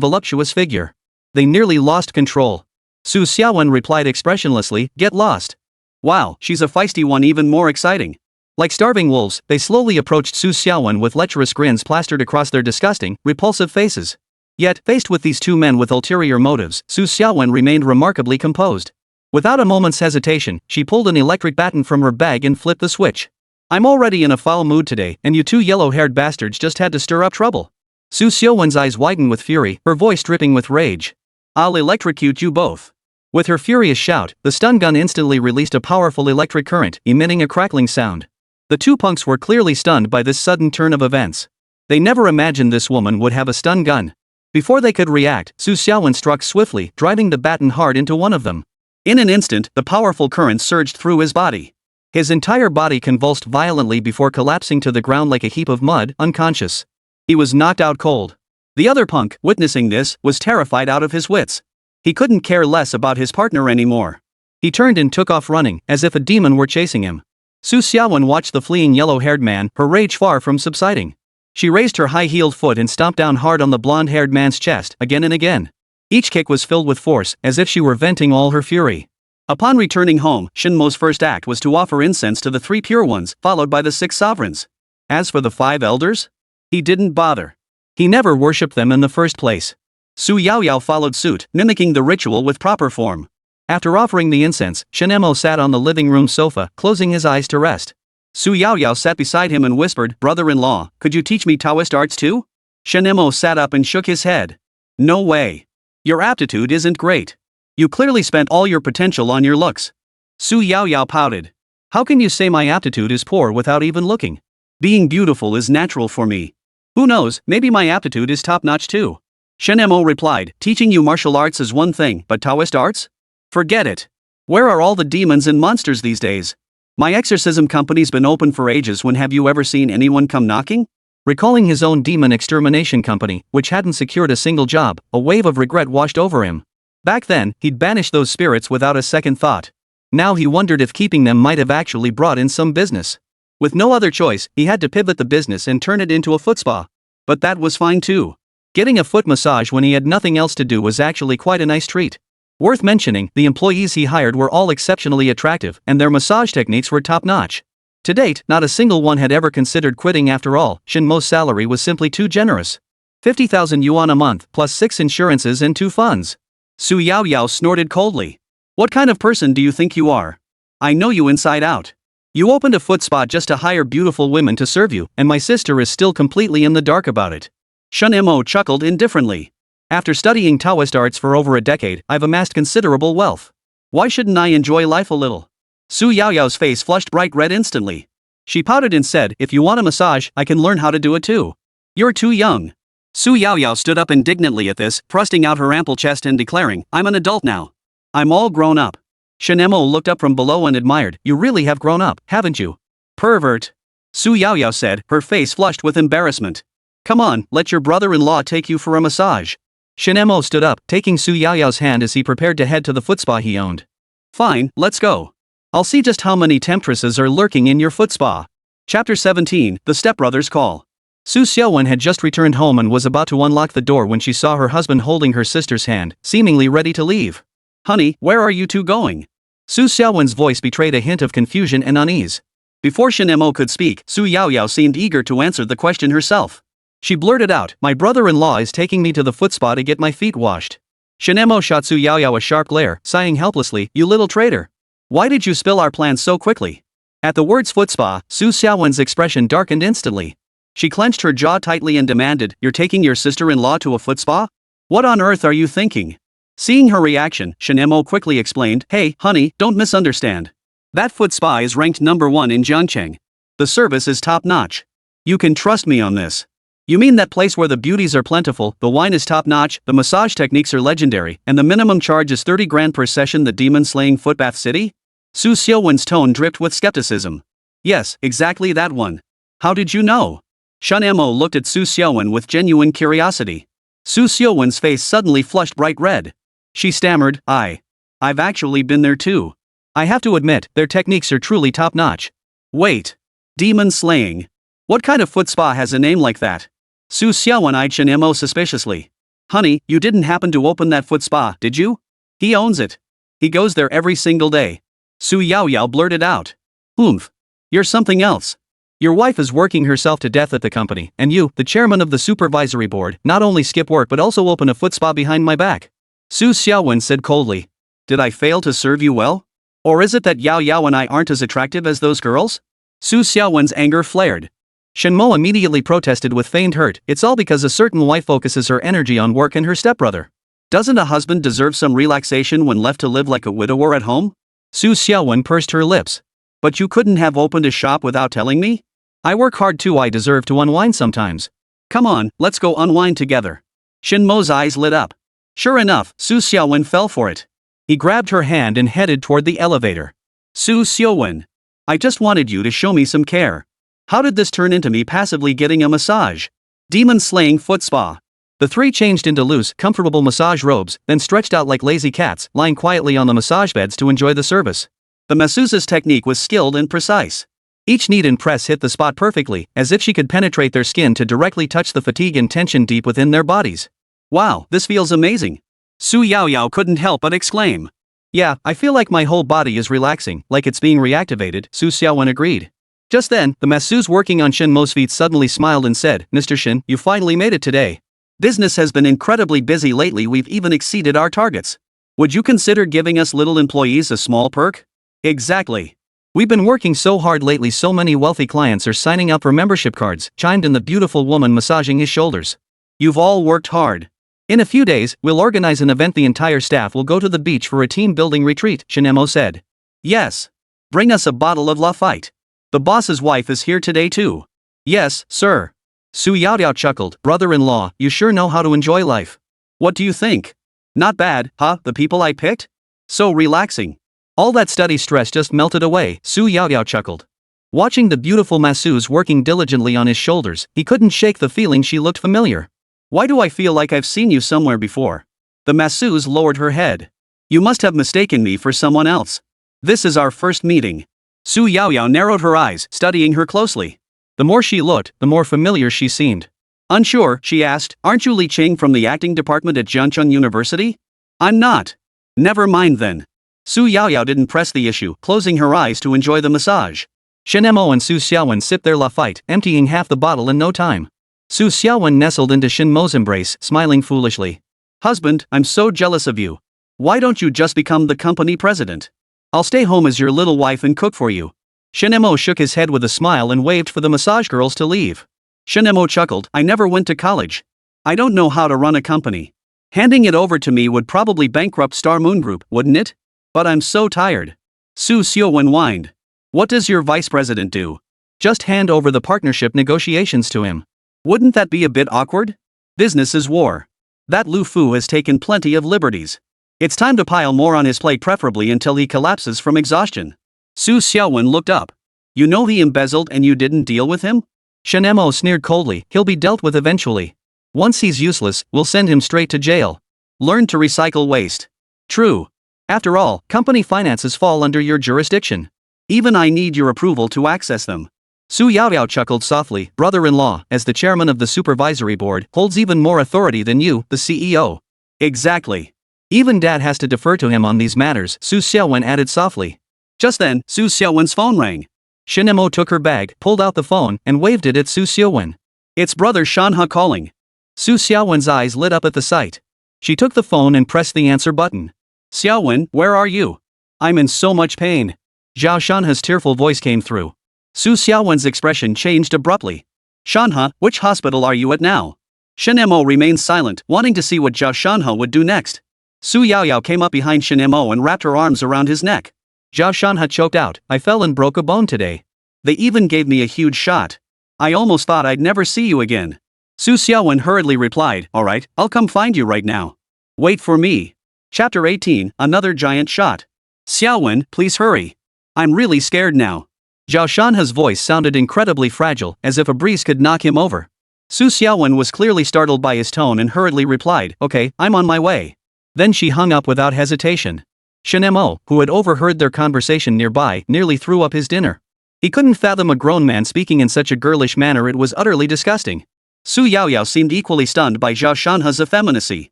voluptuous figure. They nearly lost control. Su Xiaowen replied expressionlessly, "Get lost." "Wow, she's a feisty one, even more exciting." Like starving wolves, they slowly approached Su Xiaowen with lecherous grins plastered across their disgusting, repulsive faces. Yet, faced with these two men with ulterior motives, Su Xiaowen remained remarkably composed. Without a moment's hesitation, she pulled an electric baton from her bag and flipped the switch. "I'm already in a foul mood today, and you two yellow-haired bastards just had to stir up trouble." Su Xiaowen's eyes widened with fury, her voice dripping with rage. "I'll electrocute you both." With her furious shout, the stun gun instantly released a powerful electric current, emitting a crackling sound. The two punks were clearly stunned by this sudden turn of events. They never imagined this woman would have a stun gun. Before they could react, Su Xiaowen struck swiftly, driving the baton hard into one of them. In an instant, the powerful current surged through his body. His entire body convulsed violently before collapsing to the ground like a heap of mud, unconscious. He was knocked out cold. The other punk, witnessing this, was terrified out of his wits. He couldn't care less about his partner anymore. He turned and took off running, as if a demon were chasing him. Su Xiaowen watched the fleeing yellow-haired man, her rage far from subsiding. She raised her high-heeled foot and stomped down hard on the blonde-haired man's chest, again and again. Each kick was filled with force, as if she were venting all her fury. Upon returning home, Shen Mo's first act was to offer incense to the 3 pure ones, followed by the 6 sovereigns. As for the 5 elders? He didn't bother. He never worshipped them in the first place. Su Yaoyao followed suit, mimicking the ritual with proper form. After offering the incense, Shen Mo sat on the living room sofa, closing his eyes to rest. Su Yaoyao sat beside him and whispered, "Brother-in-law, could you teach me Daoist arts too?" Shen Mo sat up and shook his head. "No way. Your aptitude isn't great. You clearly spent all your potential on your looks." Su Yaoyao pouted. "How can you say my aptitude is poor without even looking? Being beautiful is natural for me. Who knows, maybe my aptitude is top-notch too." Shen Mo replied, "Teaching you martial arts is one thing, but Daoist arts? Forget it. Where are all the demons and monsters these days? My exorcism company's been open for ages. When have you ever seen anyone come knocking?" Recalling his own demon extermination company, which hadn't secured a single job, a wave of regret washed over him. Back then, he'd banished those spirits without a second thought. Now he wondered if keeping them might have actually brought in some business. With no other choice, he had to pivot the business and turn it into a foot spa. But that was fine too. Getting a foot massage when he had nothing else to do was actually quite a nice treat. Worth mentioning, the employees he hired were all exceptionally attractive, and their massage techniques were top-notch. To date, not a single one had ever considered quitting. After all, Shen Mo's salary was simply too generous. 50,000 yuan a month, plus 6 insurances and 2 funds. Su Yaoyao snorted coldly. "What kind of person do you think you are? I know you inside out. You opened a foot spa just to hire beautiful women to serve you, and my sister is still completely in the dark about it." Shen Mo chuckled indifferently. "After studying Daoist arts for over a decade, I've amassed considerable wealth. Why shouldn't I enjoy life a little?" Su Yaoyao's face flushed bright red instantly. She pouted and said, "If you want a massage, I can learn how to do it too. You're too young." Su Yaoyao stood up indignantly at this, thrusting out her ample chest and declaring, "I'm an adult now. I'm all grown up." Shen Mo looked up from below and admired, "You really have grown up, haven't you?" "Pervert," Su Yaoyao said, her face flushed with embarrassment. "Come on, let your brother-in-law take you for a massage." Shen Mo stood up, taking Su Yaoyao's hand as he prepared to head to the foot spa he owned. "Fine, let's go. I'll see just how many temptresses are lurking in your foot spa." Chapter 17, The Stepbrothers Call. Su Xiaowen had just returned home and was about to unlock the door when she saw her husband holding her sister's hand, seemingly ready to leave. "Honey, where are you two going?" Su Xiaowen's voice betrayed a hint of confusion and unease. Before Shen Mo could speak, Su Yaoyao seemed eager to answer the question herself. She blurted out, "My brother-in-law is taking me to the foot spa to get my feet washed." Shen Mo shot Su Yaoyao a sharp glare, sighing helplessly, "You little traitor. Why did you spill our plans so quickly?" At the words foot spa, Su Xiaowen's expression darkened instantly. She clenched her jaw tightly and demanded, "You're taking your sister-in-law to a foot spa? What on earth are you thinking?" Seeing her reaction, Shen Mo quickly explained, "Hey, honey, don't misunderstand. That foot spa is ranked #1 in Jiangcheng. The service is top-notch. You can trust me on this. You mean that place where the beauties are plentiful, the wine is top-notch, the massage techniques are legendary, and the minimum charge is 30 grand per session, the demon-slaying footbath city? Su Xiaowen's tone dripped with skepticism. Yes, exactly that one. How did you know? Shen Mo looked at Su Xiaowen with genuine curiosity. Su Xiaowen's face suddenly flushed bright red. She stammered, I've actually been there too. I have to admit, their techniques are truly top-notch. Wait. Demon slaying. What kind of foot spa has a name like that? Su Xiaowen eyed Shen Mo suspiciously. Honey, you didn't happen to open that foot spa, did you? He owns it. He goes there every single day. Su Yaoyao blurted out. Oomph. You're something else. Your wife is working herself to death at the company, and you, the chairman of the supervisory board, not only skip work but also open a foot spa behind my back. Su Xiaowen said coldly. Did I fail to serve you well? Or is it that Yao Yao and I aren't as attractive as those girls? Su Xiaowen's anger flared. Shen Mo immediately protested with feigned hurt. It's all because a certain wife focuses her energy on work and her stepbrother. Doesn't a husband deserve some relaxation when left to live like a widower at home? Su Xiaowen pursed her lips. But you couldn't have opened a shop without telling me? I work hard too, I deserve to unwind sometimes. Come on, let's go unwind together. Shen Mo's eyes lit up. Sure enough, Su Xiaowen fell for it. He grabbed her hand and headed toward the elevator. Su Xiaowen. I just wanted you to show me some care. How did this turn into me passively getting a massage? Demon-slaying foot spa. The three changed into loose, comfortable massage robes, then stretched out like lazy cats, lying quietly on the massage beds to enjoy the service. The masseuse's technique was skilled and precise. Each knead and press hit the spot perfectly, as if she could penetrate their skin to directly touch the fatigue and tension deep within their bodies. Wow, this feels amazing. Su Yaoyao couldn't help but exclaim. Yeah, I feel like my whole body is relaxing, like it's being reactivated, Su Xiaowen agreed. Just then, the masseuse working on Shen Mo's feet suddenly smiled and said, Mr. Shen, you finally made it today. Business has been incredibly busy lately, we've even exceeded our targets. Would you consider giving us little employees a small perk? Exactly. We've been working so hard lately, so many wealthy clients are signing up for membership cards, chimed in the beautiful woman massaging his shoulders. You've all worked hard. In a few days, we'll organize an event, the entire staff will go to the beach for a team-building retreat, Shen Mo said. Yes. Bring us a bottle of Lafite. The boss's wife is here today too. Yes, sir. Su Yaoyao chuckled. Brother-in-law, you sure know how to enjoy life. What do you think? Not bad, huh, the people I picked? So relaxing. All that study stress just melted away, Su Yaoyao chuckled. Watching the beautiful masseuse working diligently on his shoulders, he couldn't shake the feeling she looked familiar. Why do I feel like I've seen you somewhere before? The masseuse lowered her head. You must have mistaken me for someone else. This is our first meeting. Su Yaoyao narrowed her eyes, studying her closely. The more she looked, the more familiar she seemed. Unsure, she asked, aren't you Li Qing from the acting department at Jiangcheng University? I'm not. Never mind then. Su Yaoyao didn't press the issue, closing her eyes to enjoy the massage. Shen Mo and Su Xiaowen sipped their Lafite, emptying half the bottle in no time. Su Xiaowen nestled into Shen Mo's embrace, smiling foolishly. Husband, I'm so jealous of you. Why don't you just become the company president? I'll stay home as your little wife and cook for you. Shen Mo shook his head with a smile and waved for the massage girls to leave. Shen Mo chuckled, I never went to college. I don't know how to run a company. Handing it over to me would probably bankrupt Star Moon Group, wouldn't it? But I'm so tired. Su Xiaowen whined. What does your vice president do? Just hand over the partnership negotiations to him. Wouldn't that be a bit awkward? Business is war. That Lu Fu has taken plenty of liberties. It's time to pile more on his plate, preferably until he collapses from exhaustion. Su Xiaowen looked up. You know he embezzled and you didn't deal with him? Shen Mo sneered coldly, he'll be dealt with eventually. Once he's useless, we'll send him straight to jail. Learn to recycle waste. True. After all, company finances fall under your jurisdiction. Even I need your approval to access them. Su Yaoyao chuckled softly, brother-in-law, as the chairman of the supervisory board, holds even more authority than you, the CEO. Exactly. Even dad has to defer to him on these matters, Su Xiaowen added softly. Just then, Su Xiaowen's phone rang. Shen Mo took her bag, pulled out the phone, and waved it at Su Xiaowen. It's brother Shanhe calling. Su Xiaowen's eyes lit up at the sight. She took the phone and pressed the answer button. Xiaowen, where are you? I'm in so much pain. Zhao Shanhe's tearful voice came through. Su Xiaowen's expression changed abruptly. Shanhe, which hospital are you at now? Shen Mo remained silent, wanting to see what Zhao Shanhe would do next. Su Yaoyao came up behind Shen Mo and wrapped her arms around his neck. Zhao Shanhe choked out, I fell and broke a bone today. They even gave me a huge shot. I almost thought I'd never see you again. Su Xiaowen hurriedly replied, alright, I'll come find you right now. Wait for me. Chapter 18, Another Giant Shot. Xiaowen, please hurry. I'm really scared now. Zhao Shanhe's voice sounded incredibly fragile, as if a breeze could knock him over. Su Xiaowen was clearly startled by his tone and hurriedly replied, okay, I'm on my way. Then she hung up without hesitation. Shen Mo, who had overheard their conversation nearby, nearly threw up his dinner. He couldn't fathom a grown man speaking in such a girlish manner. It was utterly disgusting. Su Yaoyao seemed equally stunned by Zhao Shanhe's effeminacy.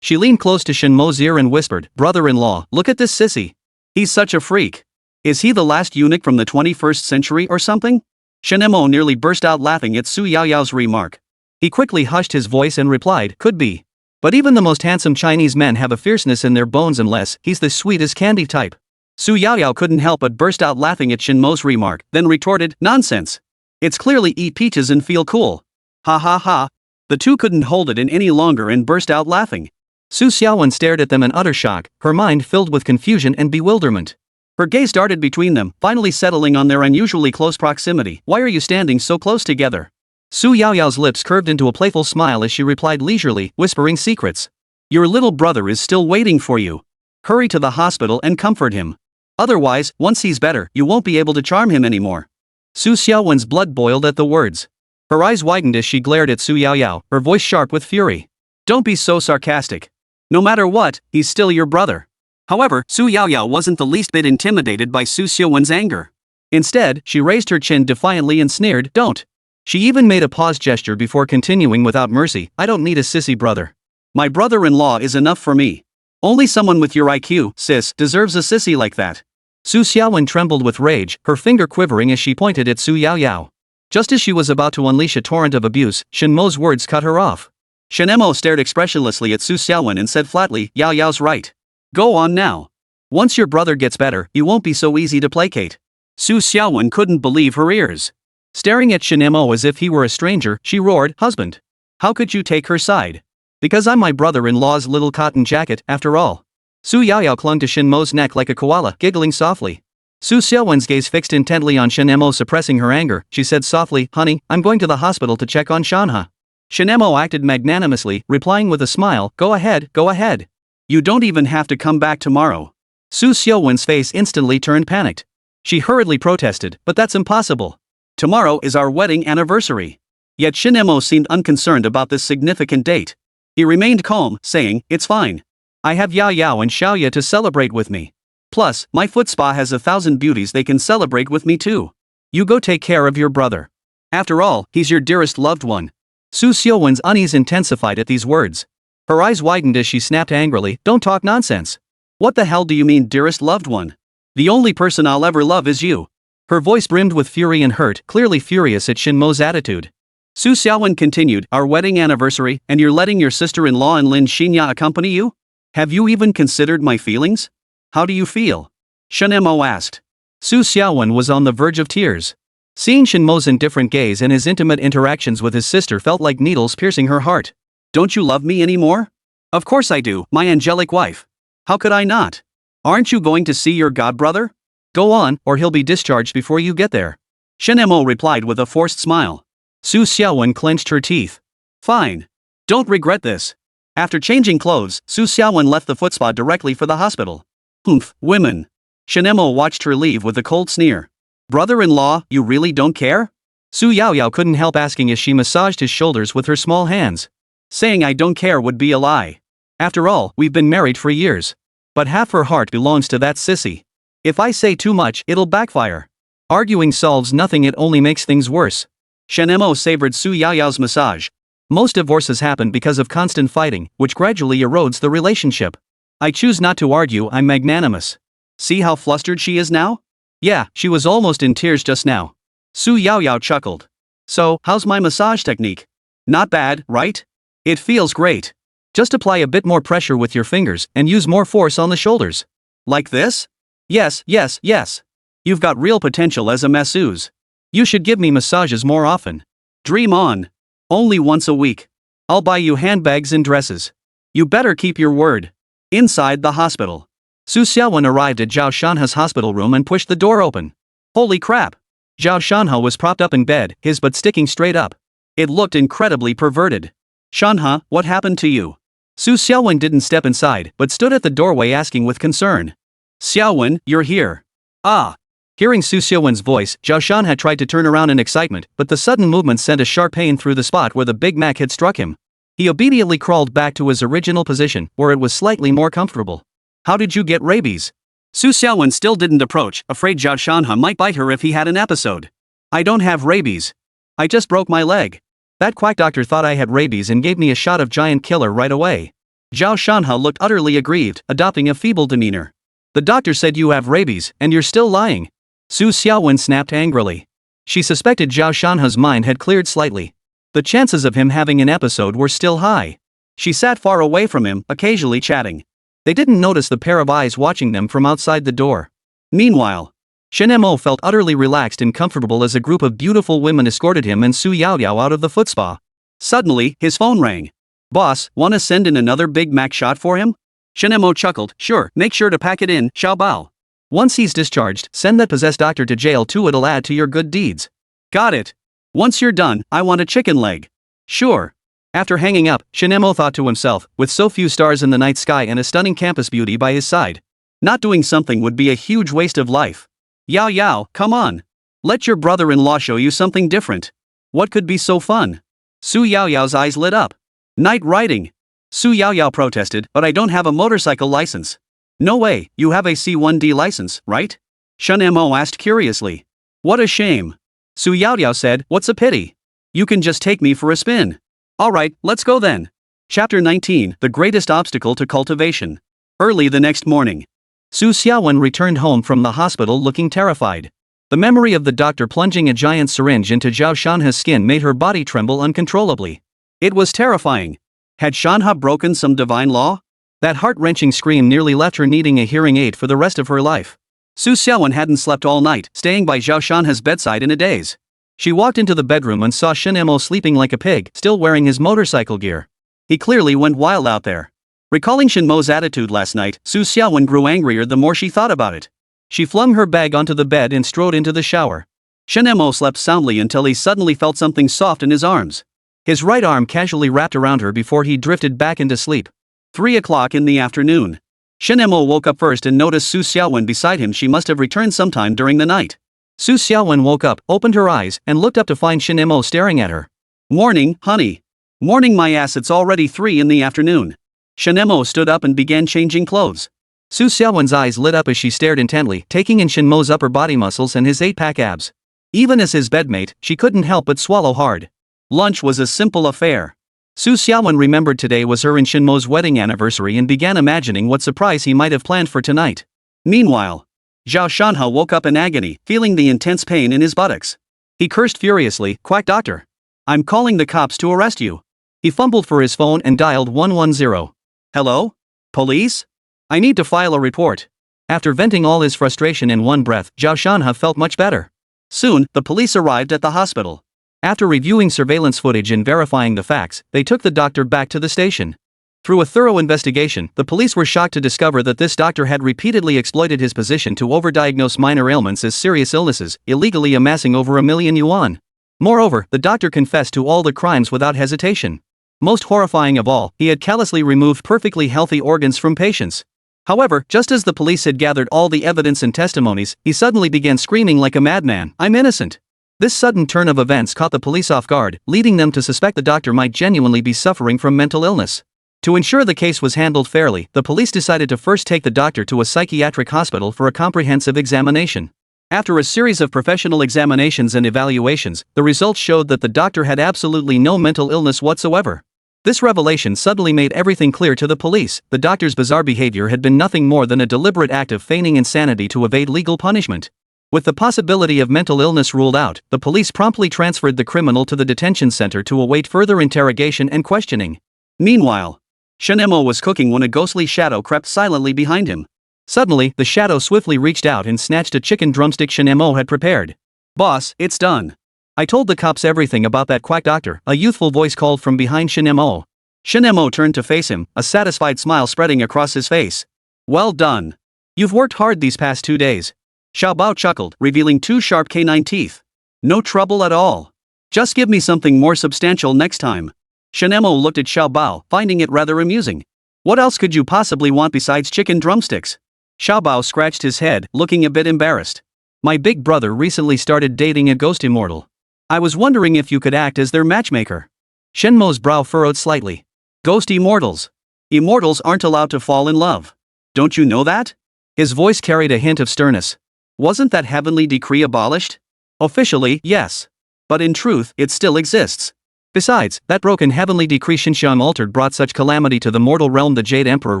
She leaned close to Shen Mo's ear and whispered, brother-in-law, look at this sissy. He's such a freak. Is he the last eunuch from the 21st century or something? Shen Mo nearly burst out laughing at Su Yaoyao's remark. He quickly hushed his voice and replied, could be. But even the most handsome Chinese men have a fierceness in their bones unless he's the sweetest candy type. Su Yaoyao couldn't help but burst out laughing at Shen Mo's remark, then retorted, nonsense. It's clearly eat peaches and feel cool. Ha ha ha. The two couldn't hold it in any longer and burst out laughing. Su Xiaowen stared at them in utter shock, her mind filled with confusion and bewilderment. Her gaze darted between them, finally settling on their unusually close proximity. Why are you standing so close together? Su Yaoyao's lips curved into a playful smile as she replied leisurely, whispering secrets. Your little brother is still waiting for you. Hurry to the hospital and comfort him. Otherwise, once he's better, you won't be able to charm him anymore. Su Xiaowen's blood boiled at the words. Her eyes widened as she glared at Su Yaoyao, her voice sharp with fury. Don't be so sarcastic. No matter what, he's still your brother. However, Su Yaoyao wasn't the least bit intimidated by Su Xiaowen's anger. Instead, she raised her chin defiantly and sneered, don't. She even made a pause gesture before continuing without mercy, I don't need a sissy brother. My brother-in-law is enough for me. Only someone with your IQ, sis, deserves a sissy like that. Su Xiaowen trembled with rage, her finger quivering as she pointed at Su Yaoyao. Just as she was about to unleash a torrent of abuse, Shen Mo's words cut her off. Shen Mo stared expressionlessly at Su Xiaowen and said flatly, Yaoyao's right. Go on now. Once your brother gets better, you won't be so easy to placate. Su Xiaowen couldn't believe her ears. Staring at Shen Mo as if he were a stranger, she roared, husband. How could you take her side? Because I'm my brother-in-law's little cotton jacket, after all. Su Yaoyao clung to Shen Mo's neck like a koala, giggling softly. Su Xiaowen's gaze fixed intently on Shen Mo, suppressing her anger. She said softly, honey, I'm going to the hospital to check on Shanhe. Shen Mo acted magnanimously, replying with a smile, go ahead, go ahead. You don't even have to come back tomorrow. Su Xiaowen's face instantly turned panicked. She hurriedly protested, but that's impossible. Tomorrow is our wedding anniversary. Yet Shen Mo seemed unconcerned about this significant date. He remained calm, saying, it's fine. I have Yaoyao and Xiaoya to celebrate with me. Plus, my foot spa has 1,000 beauties they can celebrate with me too. You go take care of your brother. After all, he's your dearest loved one. Su Xiaowen's unease intensified at these words. Her eyes widened as she snapped angrily, don't talk nonsense. What the hell do you mean, dearest loved one? The only person I'll ever love is you. Her voice brimmed with fury and hurt, clearly furious at Shen Mo's attitude. Su Xiaowen continued, our wedding anniversary, and you're letting your sister-in-law and Lin Xinya accompany you? Have you even considered my feelings? How do you feel? Shen Mo asked. Su Xiaowen was on the verge of tears. Seeing Shen Mo's indifferent gaze and his intimate interactions with his sister felt like needles piercing her heart. Don't you love me anymore? Of course I do, my angelic wife. How could I not? Aren't you going to see your godbrother? Go on, or he'll be discharged before you get there. Shen Mo replied with a forced smile. Su Xiaowen clenched her teeth. Fine. Don't regret this. After changing clothes, Su Xiaowen left the foot spa directly for the hospital. Humph, women. Shen Mo watched her leave with a cold sneer. Brother-in-law, you really don't care? Su Yaoyao couldn't help asking as she massaged his shoulders with her small hands. Saying I don't care would be a lie. After all, we've been married for years. But half her heart belongs to that sissy. If I say too much, it'll backfire. Arguing solves nothing, it only makes things worse. Shen Mo savored Su Yaoyao's massage. Most divorces happen because of constant fighting, which gradually erodes the relationship. I choose not to argue, I'm magnanimous. See how flustered she is now? Yeah, she was almost in tears just now. Su Yaoyao chuckled. So, how's my massage technique? Not bad, right? It feels great. Just apply a bit more pressure with your fingers and use more force on the shoulders. Like this? Yes, yes, yes. You've got real potential as a masseuse. You should give me massages more often. Dream on. Only once a week. I'll buy you handbags and dresses. You better keep your word. Inside the hospital. Su Xiaowen arrived at Zhao Shanhe's hospital room and pushed the door open. Holy crap! Zhao Shanhe was propped up in bed, his butt sticking straight up. It looked incredibly perverted. Shanhe, what happened to you? Su Xiaowen didn't step inside, but stood at the doorway asking with concern. Xiaowen, you're here. Ah! Hearing Su Xiaowen's voice, Zhao Shanhe tried to turn around in excitement, but the sudden movement sent a sharp pain through the spot where the Big Mac had struck him. He obediently crawled back to his original position, where it was slightly more comfortable. How did you get rabies? Su Xiaowen still didn't approach, afraid Zhao Shanhe might bite her if he had an episode. I don't have rabies. I just broke my leg. That quack doctor thought I had rabies and gave me a shot of giant killer right away. Zhao Shanhe looked utterly aggrieved, adopting a feeble demeanor. The doctor said you have rabies, and you're still lying. Su Xiaowen snapped angrily. She suspected Zhao Shanhe's mind had cleared slightly. The chances of him having an episode were still high. She sat far away from him, occasionally chatting. They didn't notice the pair of eyes watching them from outside the door. Meanwhile, Shen Mo felt utterly relaxed and comfortable as a group of beautiful women escorted him and Su Yaoyao out of the foot spa. Suddenly, his phone rang. Boss, wanna send in another Big Mac shot for him? Shen Mo chuckled, sure, make sure to pack it in, Xiao Bao. Once he's discharged, send that possessed doctor to jail too, it'll add to your good deeds. Got it. Once you're done, I want a chicken leg. Sure. After hanging up, Shen Mo thought to himself, with so few stars in the night sky and a stunning campus beauty by his side. Not doing something would be a huge waste of life. Yao Yao, come on. Let your brother-in-law show you something different. What could be so fun? Su Yaoyao's eyes lit up. Night riding. Su Yaoyao protested, but I don't have a motorcycle license. No way, you have a C1D license, right? Shen Mo asked curiously. What a shame. Su Yaoyao said, what's a pity? You can just take me for a spin. Alright, let's go then. Chapter 19, The Greatest Obstacle to Cultivation. Early the next morning, Su Xiaowen returned home from the hospital looking terrified. The memory of the doctor plunging a giant syringe into Zhao Shanhe's skin made her body tremble uncontrollably. It was terrifying. Had Shanhe broken some divine law? That heart-wrenching scream nearly left her needing a hearing aid for the rest of her life. Su Xiaowen hadn't slept all night, staying by Zhao Shanhe's bedside in a daze. She walked into the bedroom and saw Shen Mo sleeping like a pig, still wearing his motorcycle gear. He clearly went wild out there. Recalling Shen Mo's attitude last night, Su Xiaowen grew angrier the more she thought about it. She flung her bag onto the bed and strode into the shower. Shen Mo slept soundly until he suddenly felt something soft in his arms. His right arm casually wrapped around her before he drifted back into sleep. 3 o'clock in the afternoon. Shen Mo woke up first and noticed Su Xiaowen beside him. She must have returned sometime during the night. Su Xiaowen woke up, opened her eyes, and looked up to find Shen Mo staring at her. Morning, honey. Morning my ass, it's already 3 in the afternoon. Shen Mo stood up and began changing clothes. Su Xiaowen's eyes lit up as she stared intently, taking in Shen Mo's upper body muscles and his 8-pack abs. Even as his bedmate, she couldn't help but swallow hard. Lunch was a simple affair. Su Xiaowen remembered today was her and Shen Mo's wedding anniversary and began imagining what surprise he might have planned for tonight. Meanwhile, Zhao Shanhe woke up in agony, feeling the intense pain in his buttocks. He cursed furiously, "Quack doctor! I'm calling the cops to arrest you." He fumbled for his phone and dialed 110. Hello? Police? I need to file a report. After venting all his frustration in one breath, Zhao Shanhe felt much better. Soon, the police arrived at the hospital. After reviewing surveillance footage and verifying the facts, they took the doctor back to the station. Through a thorough investigation, the police were shocked to discover that this doctor had repeatedly exploited his position to overdiagnose minor ailments as serious illnesses, illegally amassing over $1,000,000. Moreover, the doctor confessed to all the crimes without hesitation. Most horrifying of all, he had callously removed perfectly healthy organs from patients. However, just as the police had gathered all the evidence and testimonies, he suddenly began screaming like a madman, "I'm innocent!" This sudden turn of events caught the police off guard, leading them to suspect the doctor might genuinely be suffering from mental illness. To ensure the case was handled fairly, the police decided to first take the doctor to a psychiatric hospital for a comprehensive examination. After a series of professional examinations and evaluations, the results showed that the doctor had absolutely no mental illness whatsoever. This revelation suddenly made everything clear to the police. The doctor's bizarre behavior had been nothing more than a deliberate act of feigning insanity to evade legal punishment. With the possibility of mental illness ruled out, the police promptly transferred the criminal to the detention center to await further interrogation and questioning. Meanwhile, Shen Mo was cooking when a ghostly shadow crept silently behind him. Suddenly, the shadow swiftly reached out and snatched a chicken drumstick Shen Mo had prepared. "Boss, it's done. I told the cops everything about that quack doctor," a youthful voice called from behind Shen Mo. Shen Mo turned to face him, a satisfied smile spreading across his face. "Well done. You've worked hard these past 2 days. Xiao Bao chuckled, revealing 2 sharp canine teeth. No trouble at all. Just give me something more substantial next time. Shen Mo looked at Xiao Bao, finding it rather amusing. What else could you possibly want besides chicken drumsticks? Xiao Bao scratched his head, looking a bit embarrassed. My big brother recently started dating a ghost immortal. I was wondering if you could act as their matchmaker. Shen Mo's brow furrowed slightly. Ghost immortals. Immortals aren't allowed to fall in love. Don't you know that? His voice carried a hint of sternness. Wasn't that heavenly decree abolished? Officially, yes. But in truth, it still exists. Besides, that broken heavenly decree Xinxiang altered brought such calamity to the mortal realm the Jade Emperor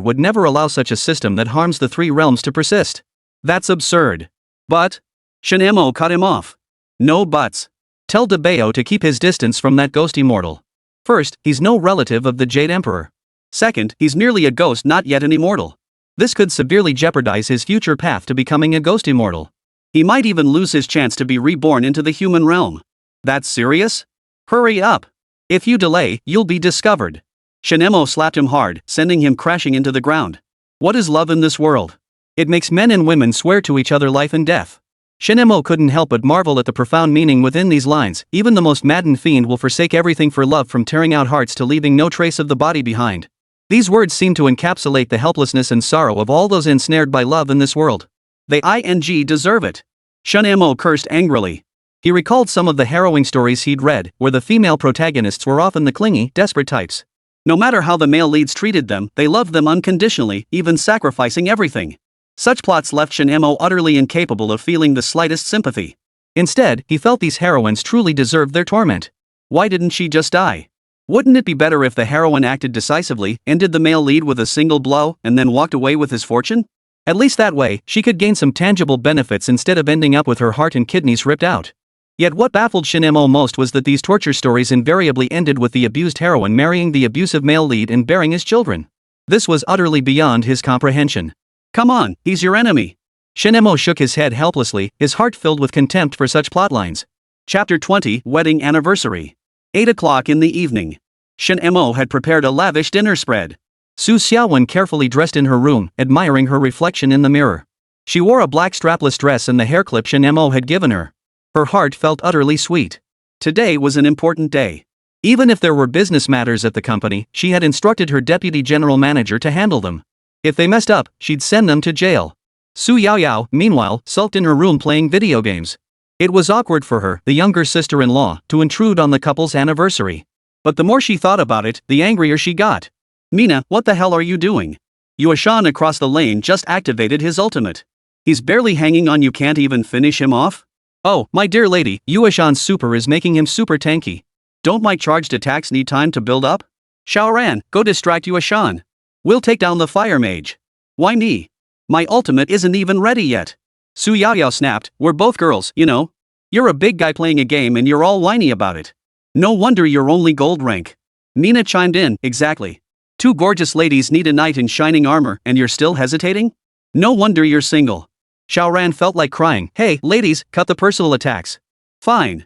would never allow such a system that harms the 3 realms to persist. That's absurd. But? Shen Mo cut him off. No buts. Tell De Bao to keep his distance from that ghost immortal. First, he's no relative of the Jade Emperor. Second, he's merely a ghost, not yet an immortal. This could severely jeopardize his future path to becoming a ghost immortal. He might even lose his chance to be reborn into the human realm. That's serious? Hurry up. If you delay, you'll be discovered. Shen Mo slapped him hard, sending him crashing into the ground. What is love in this world? It makes men and women swear to each other life and death. Shen Mo couldn't help but marvel at the profound meaning within these lines. Even the most maddened fiend will forsake everything for love, from tearing out hearts to leaving no trace of the body behind. These words seem to encapsulate the helplessness and sorrow of all those ensnared by love in this world. They deserve it. Shen Mo cursed angrily. He recalled some of the harrowing stories he'd read, where the female protagonists were often the clingy, desperate types. No matter how the male leads treated them, they loved them unconditionally, even sacrificing everything. Such plots left Shen Mo utterly incapable of feeling the slightest sympathy. Instead, he felt these heroines truly deserved their torment. Why didn't she just die? Wouldn't it be better if the heroine acted decisively, ended the male lead with a single blow, and then walked away with his fortune? At least that way, she could gain some tangible benefits instead of ending up with her heart and kidneys ripped out. Yet what baffled Shen Mo most was that these torture stories invariably ended with the abused heroine marrying the abusive male lead and bearing his children. This was utterly beyond his comprehension. Come on, he's your enemy. Shen Mo shook his head helplessly, his heart filled with contempt for such plotlines. Chapter 20, Wedding Anniversary. 8 o'clock in the evening. Shen Mo had prepared a lavish dinner spread. Su Xiaowen carefully dressed in her room, admiring her reflection in the mirror. She wore a black strapless dress and the hair clip Shen Mo had given her. Her heart felt utterly sweet. Today was an important day. Even if there were business matters at the company, she had instructed her deputy general manager to handle them. If they messed up, she'd send them to jail. Su Yaoyao, meanwhile, sulked in her room playing video games. It was awkward for her, the younger sister-in-law, to intrude on the couple's anniversary. But the more she thought about it, the angrier she got. Mina, what the hell are you doing? Yueshan across the lane just activated his ultimate. He's barely hanging on, you can't even finish him off? Oh, my dear lady, Yueshan's super is making him super tanky. Don't my charged attacks need time to build up? Xiaoran, go distract Yueshan. We'll take down the fire mage. Why me? My ultimate isn't even ready yet. Su Yaoyao snapped, we're both girls, you know. You're a big guy playing a game and you're all whiny about it. No wonder you're only gold rank. Mina chimed in, exactly. 2 gorgeous ladies need a knight in shining armor and you're still hesitating? No wonder you're single. Xiaoran felt like crying, hey, ladies, cut the personal attacks. Fine.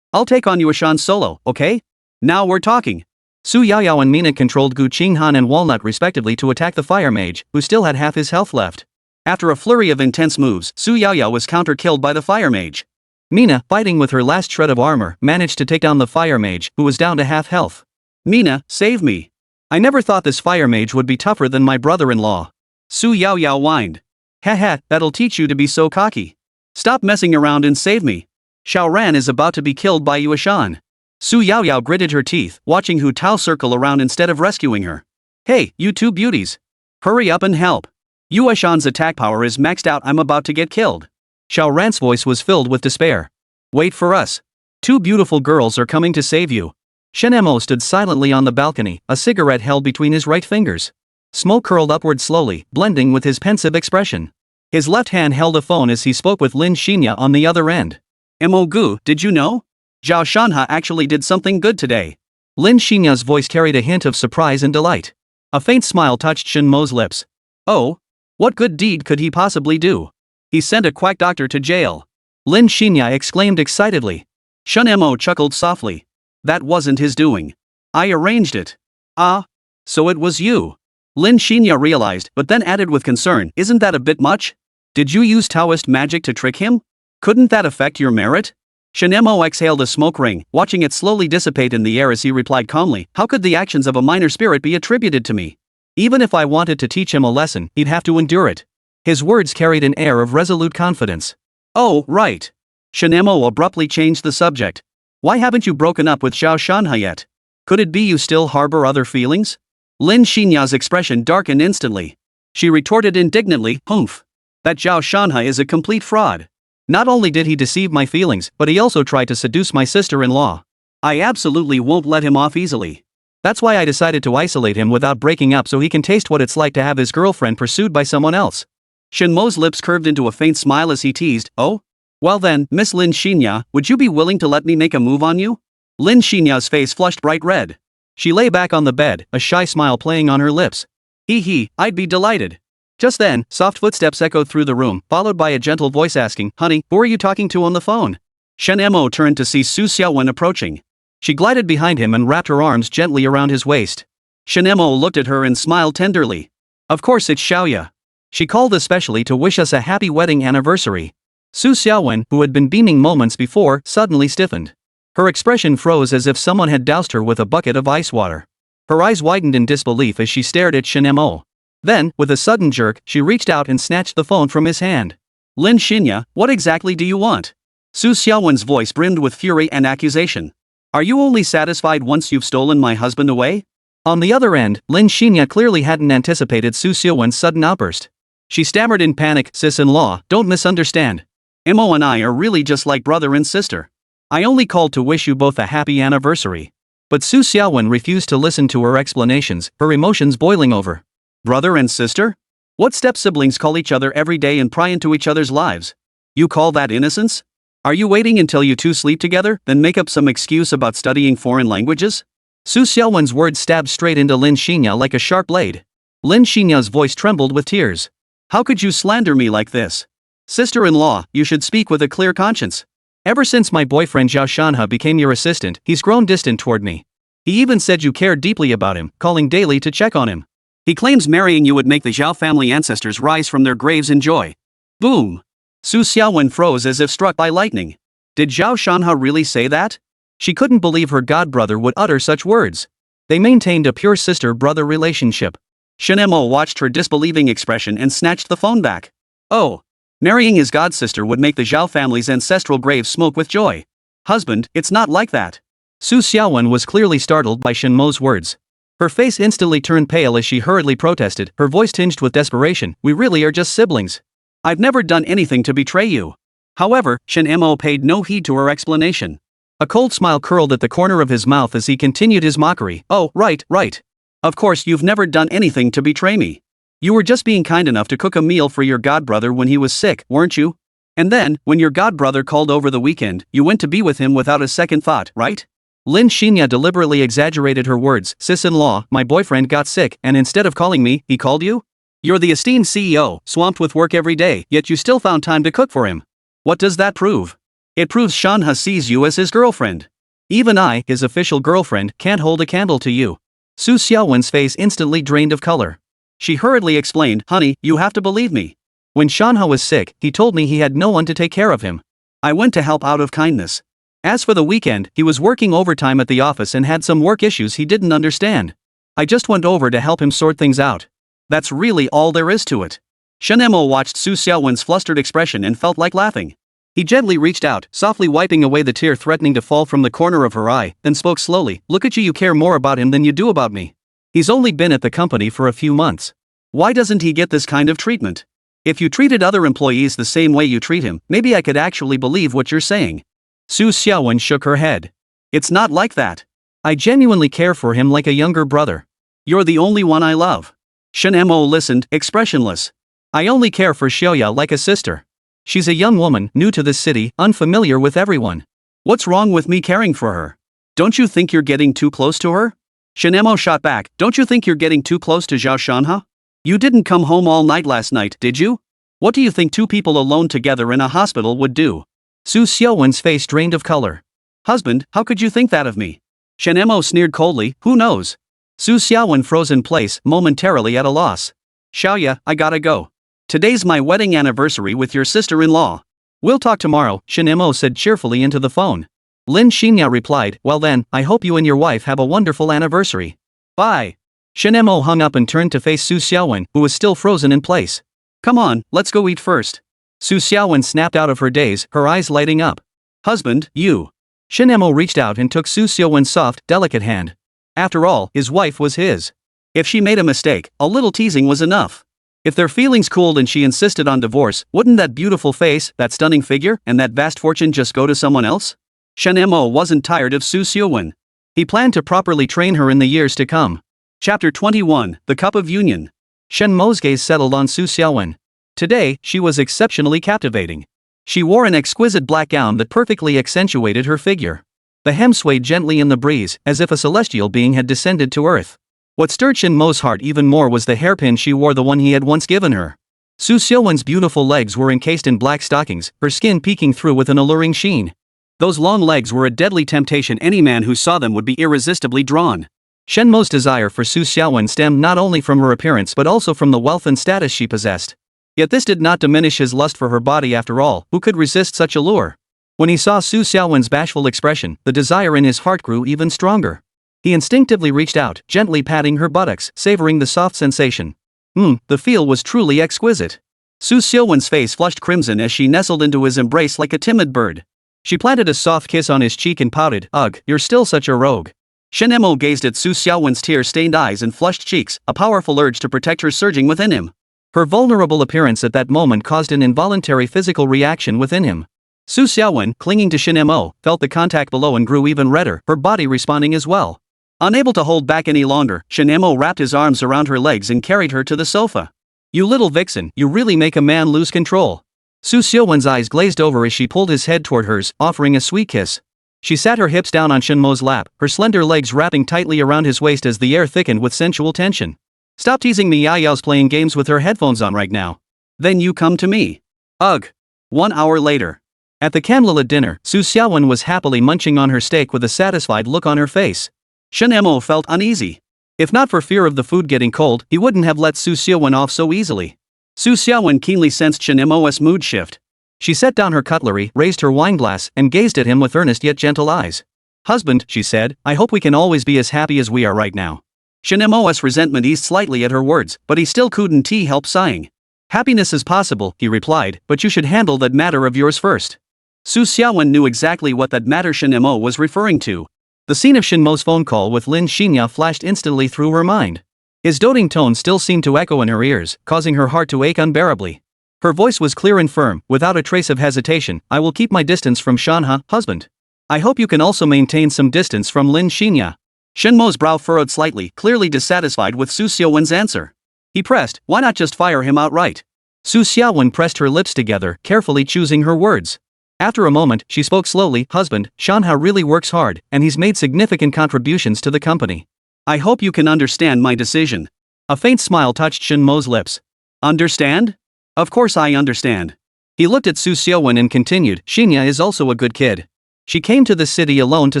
I'll take on Yueshan solo, okay? Now we're talking. Su Yaoyao and Mina controlled Gu Qinghan and Walnut respectively to attack the fire mage, who still had half his health left. After a flurry of intense moves, Su Yaoyao was counter-killed by the fire mage. Mina, fighting with her last shred of armor, managed to take down the fire mage, who was down to half health. Mina, save me. I never thought this fire mage would be tougher than my brother-in-law. Su Yaoyao whined. Haha, that'll teach you to be so cocky. Stop messing around and save me. Xiaoran is about to be killed by Yueshan. Su Yaoyao gritted her teeth, watching Hu Tao circle around instead of rescuing her. Hey, you 2 beauties. Hurry up and help. Yueshan's attack power is maxed out, I'm about to get killed. Xiaoran's voice was filled with despair. Wait for us. 2 beautiful girls are coming to save you. Shen Mo stood silently on the balcony, a cigarette held between his right fingers. Smoke curled upward slowly, blending with his pensive expression. His left hand held a phone as he spoke with Lin Xinya on the other end. Mo Gu, did you know? Zhao Shanhe actually did something good today. Lin Xinya's voice carried a hint of surprise and delight. A faint smile touched Shen Mo's lips. Oh? What good deed could he possibly do? He sent a quack doctor to jail. Lin Xinya exclaimed excitedly. Shen Mo chuckled softly. That wasn't his doing. I arranged it. Ah? So it was you. Lin Xinya realized, but then added with concern, isn't that a bit much? Did you use Daoist magic to trick him? Couldn't that affect your merit? Shen Mo exhaled a smoke ring, watching it slowly dissipate in the air as he replied calmly, how could the actions of a minor spirit be attributed to me? Even if I wanted to teach him a lesson, he'd have to endure it. His words carried an air of resolute confidence. Oh, right. Shen Mo abruptly changed the subject. Why haven't you broken up with Zhao Shanhe yet? Could it be you still harbor other feelings? Lin Xinya's expression darkened instantly. She retorted indignantly, humph. That Zhao Shanhe is a complete fraud. Not only did he deceive my feelings, but he also tried to seduce my sister-in-law. I absolutely won't let him off easily. That's why I decided to isolate him without breaking up so he can taste what it's like to have his girlfriend pursued by someone else. Shen Mo's lips curved into a faint smile as he teased, oh? Well then, Miss Lin Xinya, would you be willing to let me make a move on you? Lin Xinya's face flushed bright red. She lay back on the bed, a shy smile playing on her lips. Hee, I'd be delighted. Just then, soft footsteps echoed through the room, followed by a gentle voice asking, honey, who are you talking to on the phone? Shen Mo turned to see Su Xiaowen approaching. She glided behind him and wrapped her arms gently around his waist. Shen Mo looked at her and smiled tenderly. Of course it's Xiaoya. She called especially to wish us a happy wedding anniversary. Su Xiaowen, who had been beaming moments before, suddenly stiffened. Her expression froze as if someone had doused her with a bucket of ice water. Her eyes widened in disbelief as she stared at Shen Mo. Then, with a sudden jerk, she reached out and snatched the phone from his hand. Lin Xinya, what exactly do you want? Su Xiaowen's voice brimmed with fury and accusation. Are you only satisfied once you've stolen my husband away? On the other end, Lin Xinya clearly hadn't anticipated Su Xiaowen's sudden outburst. She stammered in panic, sis-in-law, don't misunderstand. Mo and I are really just like brother and sister. I only called to wish you both a happy anniversary. But Su Xiaowen refused to listen to her explanations, her emotions boiling over. Brother and sister? What step-siblings call each other every day and pry into each other's lives? You call that innocence? Are you waiting until you two sleep together, then make up some excuse about studying foreign languages? Su Xiaowen's words stabbed straight into Lin Xinya like a sharp blade. Lin Xinya's voice trembled with tears. How could you slander me like this? Sister-in-law, you should speak with a clear conscience. Ever since my boyfriend Zhao Shanhe became your assistant, he's grown distant toward me. He even said you cared deeply about him, calling daily to check on him. He claims marrying you would make the Zhao family ancestors rise from their graves in joy. Boom! Su Xiaowen froze as if struck by lightning. Did Zhao Shanhe really say that? She couldn't believe her godbrother would utter such words. They maintained a pure sister-brother relationship. Shen Mo watched her disbelieving expression and snatched the phone back. Oh! Marrying his godsister would make the Zhao family's ancestral graves smoke with joy. Husband, it's not like that. Su Xiaowen was clearly startled by Shen Mo's words. Her face instantly turned pale as she hurriedly protested, her voice tinged with desperation, we really are just siblings. I've never done anything to betray you. However, Shen Mo paid no heed to her explanation. A cold smile curled at the corner of his mouth as he continued his mockery, oh, right. Of course you've never done anything to betray me. You were just being kind enough to cook a meal for your godbrother when he was sick, weren't you? And then, when your godbrother called over the weekend, you went to be with him without a second thought, right? Lin Xinya deliberately exaggerated her words, sis-in-law, my boyfriend got sick, and instead of calling me, he called you? You're the esteemed CEO, swamped with work every day, yet you still found time to cook for him. What does that prove? It proves Shanhe sees you as his girlfriend. Even I, his official girlfriend, can't hold a candle to you. Su Xiaowen's face instantly drained of color. She hurriedly explained, honey, you have to believe me. When Shanhe was sick, he told me he had no one to take care of him. I went to help out of kindness. As for the weekend, he was working overtime at the office and had some work issues he didn't understand. I just went over to help him sort things out. That's really all there is to it. Shen Mo watched Su Xiaowen's flustered expression and felt like laughing. He gently reached out, softly wiping away the tear threatening to fall from the corner of her eye, then spoke slowly, look at you care more about him than you do about me. He's only been at the company for a few months. Why doesn't he get this kind of treatment? If you treated other employees the same way you treat him, maybe I could actually believe what you're saying. Su Xiaowen shook her head. It's not like that. I genuinely care for him like a younger brother. You're the only one I love. Shen Mo listened, expressionless. I only care for Xiaoya like a sister. She's a young woman, new to this city, unfamiliar with everyone. What's wrong with me caring for her? Don't you think you're getting too close to her? Shen Mo shot back, don't you think you're getting too close to Zhao Shanhe? You didn't come home all night last night, did you? What do you think two people alone together in a hospital would do? Su Xiaowen's face drained of color. Husband, how could you think that of me? Shen Mo sneered coldly, who knows? Su Xiaowen froze in place, momentarily at a loss. Xiaoya, I gotta go. Today's my wedding anniversary with your sister-in-law. We'll talk tomorrow, Shen Mo said cheerfully into the phone. Lin Xinya replied, well then, I hope you and your wife have a wonderful anniversary. Bye. Shen Mo hung up and turned to face Su Xiaowen, who was still frozen in place. Come on, let's go eat first. Su Xiaowen snapped out of her daze, her eyes lighting up. Husband, you. Shen Mo reached out and took Su Xiaowen's soft, delicate hand. After all, his wife was his. If she made a mistake, a little teasing was enough. If their feelings cooled and she insisted on divorce, wouldn't that beautiful face, that stunning figure, and that vast fortune just go to someone else? Shen Mo wasn't tired of Su Xiaowen. He planned to properly train her in the years to come. Chapter 21, The Cup of Union. Shen Mo's gaze settled on Su Xiaowen. Today, she was exceptionally captivating. She wore an exquisite black gown that perfectly accentuated her figure. The hem swayed gently in the breeze, as if a celestial being had descended to earth. What stirred Shen Mo's heart even more was the hairpin she wore, the one he had once given her. Su Xiaowen's beautiful legs were encased in black stockings, her skin peeking through with an alluring sheen. Those long legs were a deadly temptation. Any man who saw them would be irresistibly drawn. Shen Mo's desire for Su Xiaowen stemmed not only from her appearance but also from the wealth and status she possessed. Yet this did not diminish his lust for her body. After all, who could resist such a lure? When he saw Su Xiaowen's bashful expression, the desire in his heart grew even stronger. He instinctively reached out, gently patting her buttocks, savoring the soft sensation. The feel was truly exquisite. Su Xiaowen's face flushed crimson as she nestled into his embrace like a timid bird. She planted a soft kiss on his cheek and pouted, "Ugh, you're still such a rogue." Shen Mo gazed at Su Xiaowen's tear-stained eyes and flushed cheeks, a powerful urge to protect her surging within him. Her vulnerable appearance at that moment caused an involuntary physical reaction within him. Su Xiaowen, clinging to Shen Mo, felt the contact below and grew even redder, her body responding as well. Unable to hold back any longer, Shen Mo wrapped his arms around her legs and carried her to the sofa. "You little vixen, you really make a man lose control." Su Xiaowen's eyes glazed over as she pulled his head toward hers, offering a sweet kiss. She sat her hips down on Shen Mo's lap, her slender legs wrapping tightly around his waist as the air thickened with sensual tension. "Stop teasing me." Yao's playing games with her headphones on right now. "Then you come to me." Ugh. 1 hour later. At the candlelit dinner, Su Xiaowen was happily munching on her steak with a satisfied look on her face. Shen Mo felt uneasy. If not for fear of the food getting cold, he wouldn't have let Su Xiaowen off so easily. Su Xiaowen keenly sensed Shen Mo's mood shift. She set down her cutlery, raised her wineglass, and gazed at him with earnest yet gentle eyes. "Husband," she said, "I hope we can always be as happy as we are right now." Shen Mo's resentment eased slightly at her words, but he still couldn't help sighing. "Happiness is possible," he replied, "but you should handle that matter of yours first." Su Xiaowen knew exactly what that matter Shen Mo was referring to. The scene of Shen Mo's phone call with Lin Xinya flashed instantly through her mind. His doting tone still seemed to echo in her ears, causing her heart to ache unbearably. Her voice was clear and firm, without a trace of hesitation. "I will keep my distance from Shanhe, husband. I hope you can also maintain some distance from Lin Xinya." Shen Mo's brow furrowed slightly, clearly dissatisfied with Su Xiaowen's answer. He pressed, "Why not just fire him outright?" Su Xiaowen pressed her lips together, carefully choosing her words. After a moment, she spoke slowly, "Husband, Shanhe really works hard, and he's made significant contributions to the company. I hope you can understand my decision." A faint smile touched Shen Mo's lips. "Understand? Of course I understand." He looked at Su Xiaowen and continued, "Xinya is also a good kid. She came to this city alone to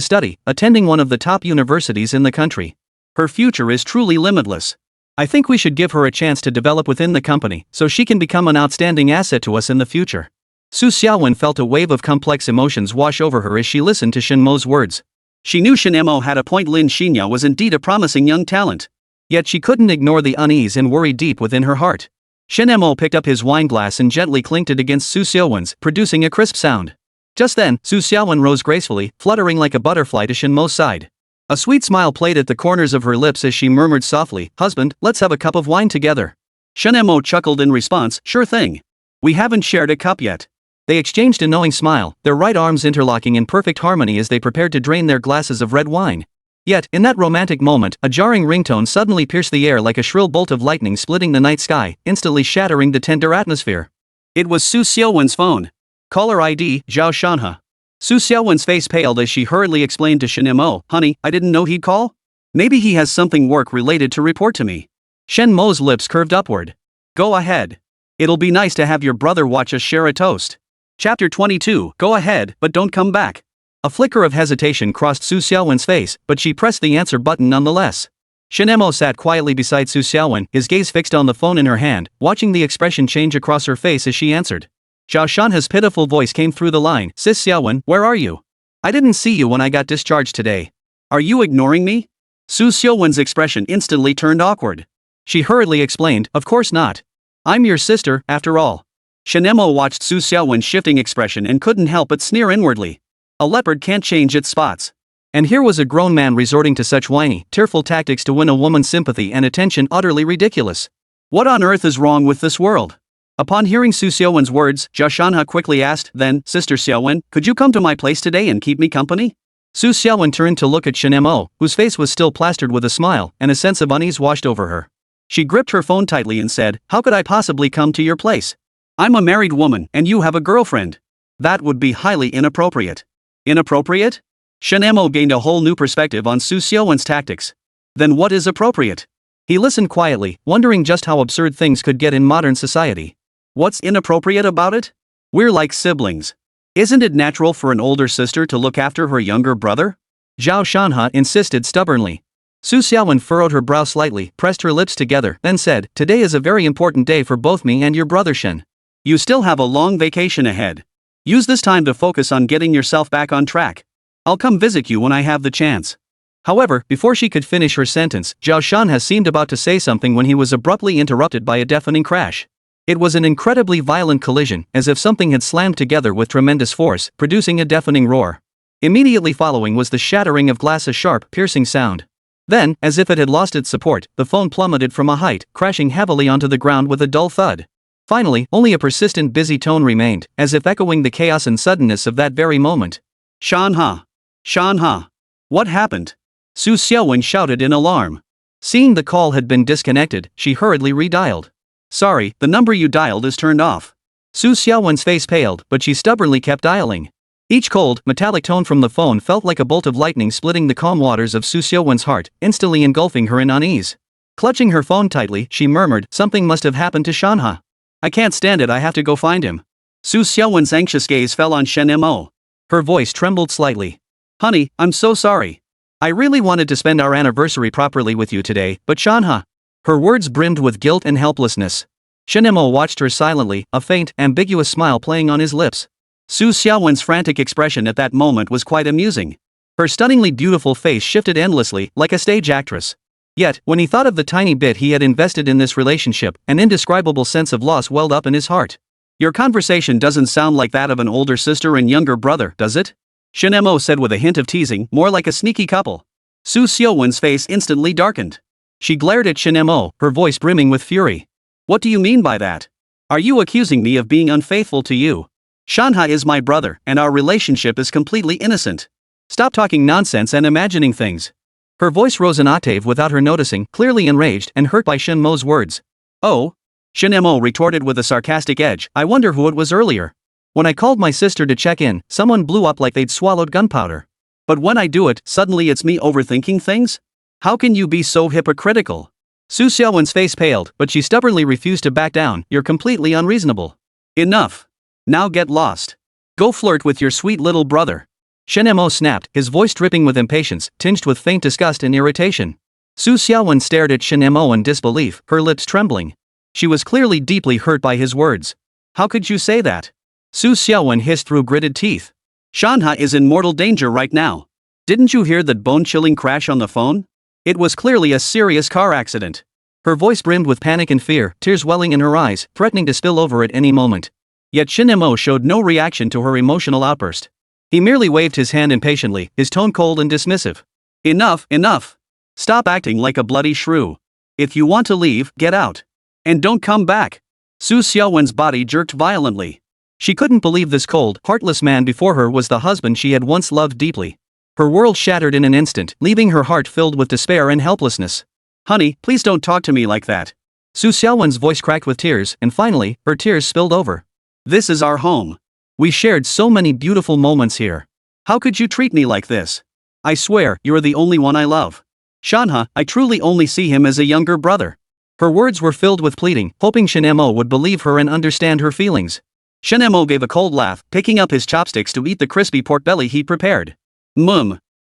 study, attending one of the top universities in the country. Her future is truly limitless. I think we should give her a chance to develop within the company, so she can become an outstanding asset to us in the future." Su Xiaowen felt a wave of complex emotions wash over her as she listened to Shen Mo's words. She knew Shen Mo had a point. Lin Xinya was indeed a promising young talent. Yet she couldn't ignore the unease and worry deep within her heart. Shen Mo picked up his wineglass and gently clinked it against Su Xiaowen's, producing a crisp sound. Just then, Su Xiaowen rose gracefully, fluttering like a butterfly to Shen Mo's side. A sweet smile played at the corners of her lips as she murmured softly, "Husband, let's have a cup of wine together." Shen Mo chuckled in response, "Sure thing. We haven't shared a cup yet." They exchanged a knowing smile, their right arms interlocking in perfect harmony as they prepared to drain their glasses of red wine. Yet, in that romantic moment, a jarring ringtone suddenly pierced the air like a shrill bolt of lightning splitting the night sky, instantly shattering the tender atmosphere. It was Su Xiaowen's phone. Caller ID, Zhao Shanhe. Su Xiaowen's face paled as she hurriedly explained to Shen Mo, "Honey, I didn't know he'd call. Maybe he has something work-related to report to me." Shen Mo's lips curved upward. "Go ahead. It'll be nice to have your brother watch us share a toast." Chapter 22, Go ahead, but don't come back. A flicker of hesitation crossed Su Xiaowen's face, but she pressed the answer button nonetheless. Shen Mo sat quietly beside Su Xiaowen, his gaze fixed on the phone in her hand, watching the expression change across her face as she answered. Zhao Shanhe's pitiful voice came through the line. Sis Xiaowen, where are you? I didn't see you when I got discharged today. Are you ignoring me? Su Xiaowen's expression instantly turned awkward. She hurriedly explained, of course not. I'm your sister, after all. Shen Mo watched Su Xiaowen's shifting expression and couldn't help but sneer inwardly. A leopard can't change its spots. And here was a grown man resorting to such whiny, tearful tactics to win a woman's sympathy and attention, utterly ridiculous. What on earth is wrong with this world? Upon hearing Su Xiaowen's words, Zhao Shanhe quickly asked, then, Sister Xiaowen, could you come to my place today and keep me company? Su Xiaowen turned to look at Shen Mo, whose face was still plastered with a smile, and a sense of unease washed over her. She gripped her phone tightly and said, how could I possibly come to your place? I'm a married woman, and you have a girlfriend. That would be highly inappropriate. Inappropriate? Shen Mo gained a whole new perspective on Su Xiaowen's tactics. Then what is appropriate? He listened quietly, wondering just how absurd things could get in modern society. What's inappropriate about it? We're like siblings. Isn't it natural for an older sister to look after her younger brother? Zhao Shanhe insisted stubbornly. Su Xiaowen furrowed her brow slightly, pressed her lips together, then said, today is a very important day for both me and your brother Shen. You still have a long vacation ahead. Use this time to focus on getting yourself back on track. I'll come visit you when I have the chance. However, before she could finish her sentence, Zhao Shanhe seemed about to say something when he was abruptly interrupted by a deafening crash. It was an incredibly violent collision, as if something had slammed together with tremendous force, producing a deafening roar. Immediately following was the shattering of glass, a sharp, piercing sound. Then, as if it had lost its support, the phone plummeted from a height, crashing heavily onto the ground with a dull thud. Finally, only a persistent busy tone remained, as if echoing the chaos and suddenness of that very moment. Shanhe! Shanhe! What happened? Su Xiaowen shouted in alarm. Seeing the call had been disconnected, she hurriedly redialed. Sorry, the number you dialed is turned off. Su Xiaowen's face paled, but she stubbornly kept dialing. Each cold, metallic tone from the phone felt like a bolt of lightning splitting the calm waters of Su Xiaowen's heart, instantly engulfing her in unease. Clutching her phone tightly, she murmured, something must have happened to Shanhe. I can't stand it, I have to go find him. Su Xiaowen's anxious gaze fell on Shen Mo. Her voice trembled slightly. Honey, I'm so sorry. I really wanted to spend our anniversary properly with you today, but Shanhe. Her words brimmed with guilt and helplessness. Shen Mo watched her silently, a faint, ambiguous smile playing on his lips. Su Xiaowen's frantic expression at that moment was quite amusing. Her stunningly beautiful face shifted endlessly, like a stage actress. Yet, when he thought of the tiny bit he had invested in this relationship, an indescribable sense of loss welled up in his heart. Your conversation doesn't sound like that of an older sister and younger brother, does it? Shen Mo said with a hint of teasing, more like a sneaky couple. Su Xiaowen's face instantly darkened. She glared at Shen Mo, her voice brimming with fury. What do you mean by that? Are you accusing me of being unfaithful to you? Shanhe is my brother, and our relationship is completely innocent. Stop talking nonsense and imagining things. Her voice rose an octave without her noticing, clearly enraged and hurt by Shen Mo's words. Oh? Shen Mo retorted with a sarcastic edge, I wonder who it was earlier. When I called my sister to check in, someone blew up like they'd swallowed gunpowder. But when I do it, suddenly it's me overthinking things? How can you be so hypocritical? Su Xiaowen's face paled, but she stubbornly refused to back down. You're completely unreasonable. Enough. Now get lost. Go flirt with your sweet little brother. Shen Mo snapped, his voice dripping with impatience, tinged with faint disgust and irritation. Su Xiaowen stared at Shen Mo in disbelief, her lips trembling. She was clearly deeply hurt by his words. How could you say that? Su Xiaowen hissed through gritted teeth. Shanhe is in mortal danger right now. Didn't you hear that bone-chilling crash on the phone? It was clearly a serious car accident. Her voice brimmed with panic and fear, tears welling in her eyes, threatening to spill over at any moment. Yet Shen Mo showed no reaction to her emotional outburst. He merely waved his hand impatiently, his tone cold and dismissive. Enough, enough. Stop acting like a bloody shrew. If you want to leave, get out. And don't come back. Su Xiaowen's body jerked violently. She couldn't believe this cold, heartless man before her was the husband she had once loved deeply. Her world shattered in an instant, leaving her heart filled with despair and helplessness. Honey, please don't talk to me like that. Su Xiaowen's voice cracked with tears, and finally, her tears spilled over. This is our home. We shared so many beautiful moments here. How could you treat me like this? I swear, you're the only one I love. Shanhe, I truly only see him as a younger brother. Her words were filled with pleading, hoping Shen Mo would believe her and understand her feelings. Shen Mo gave a cold laugh, picking up his chopsticks to eat the crispy pork belly he prepared.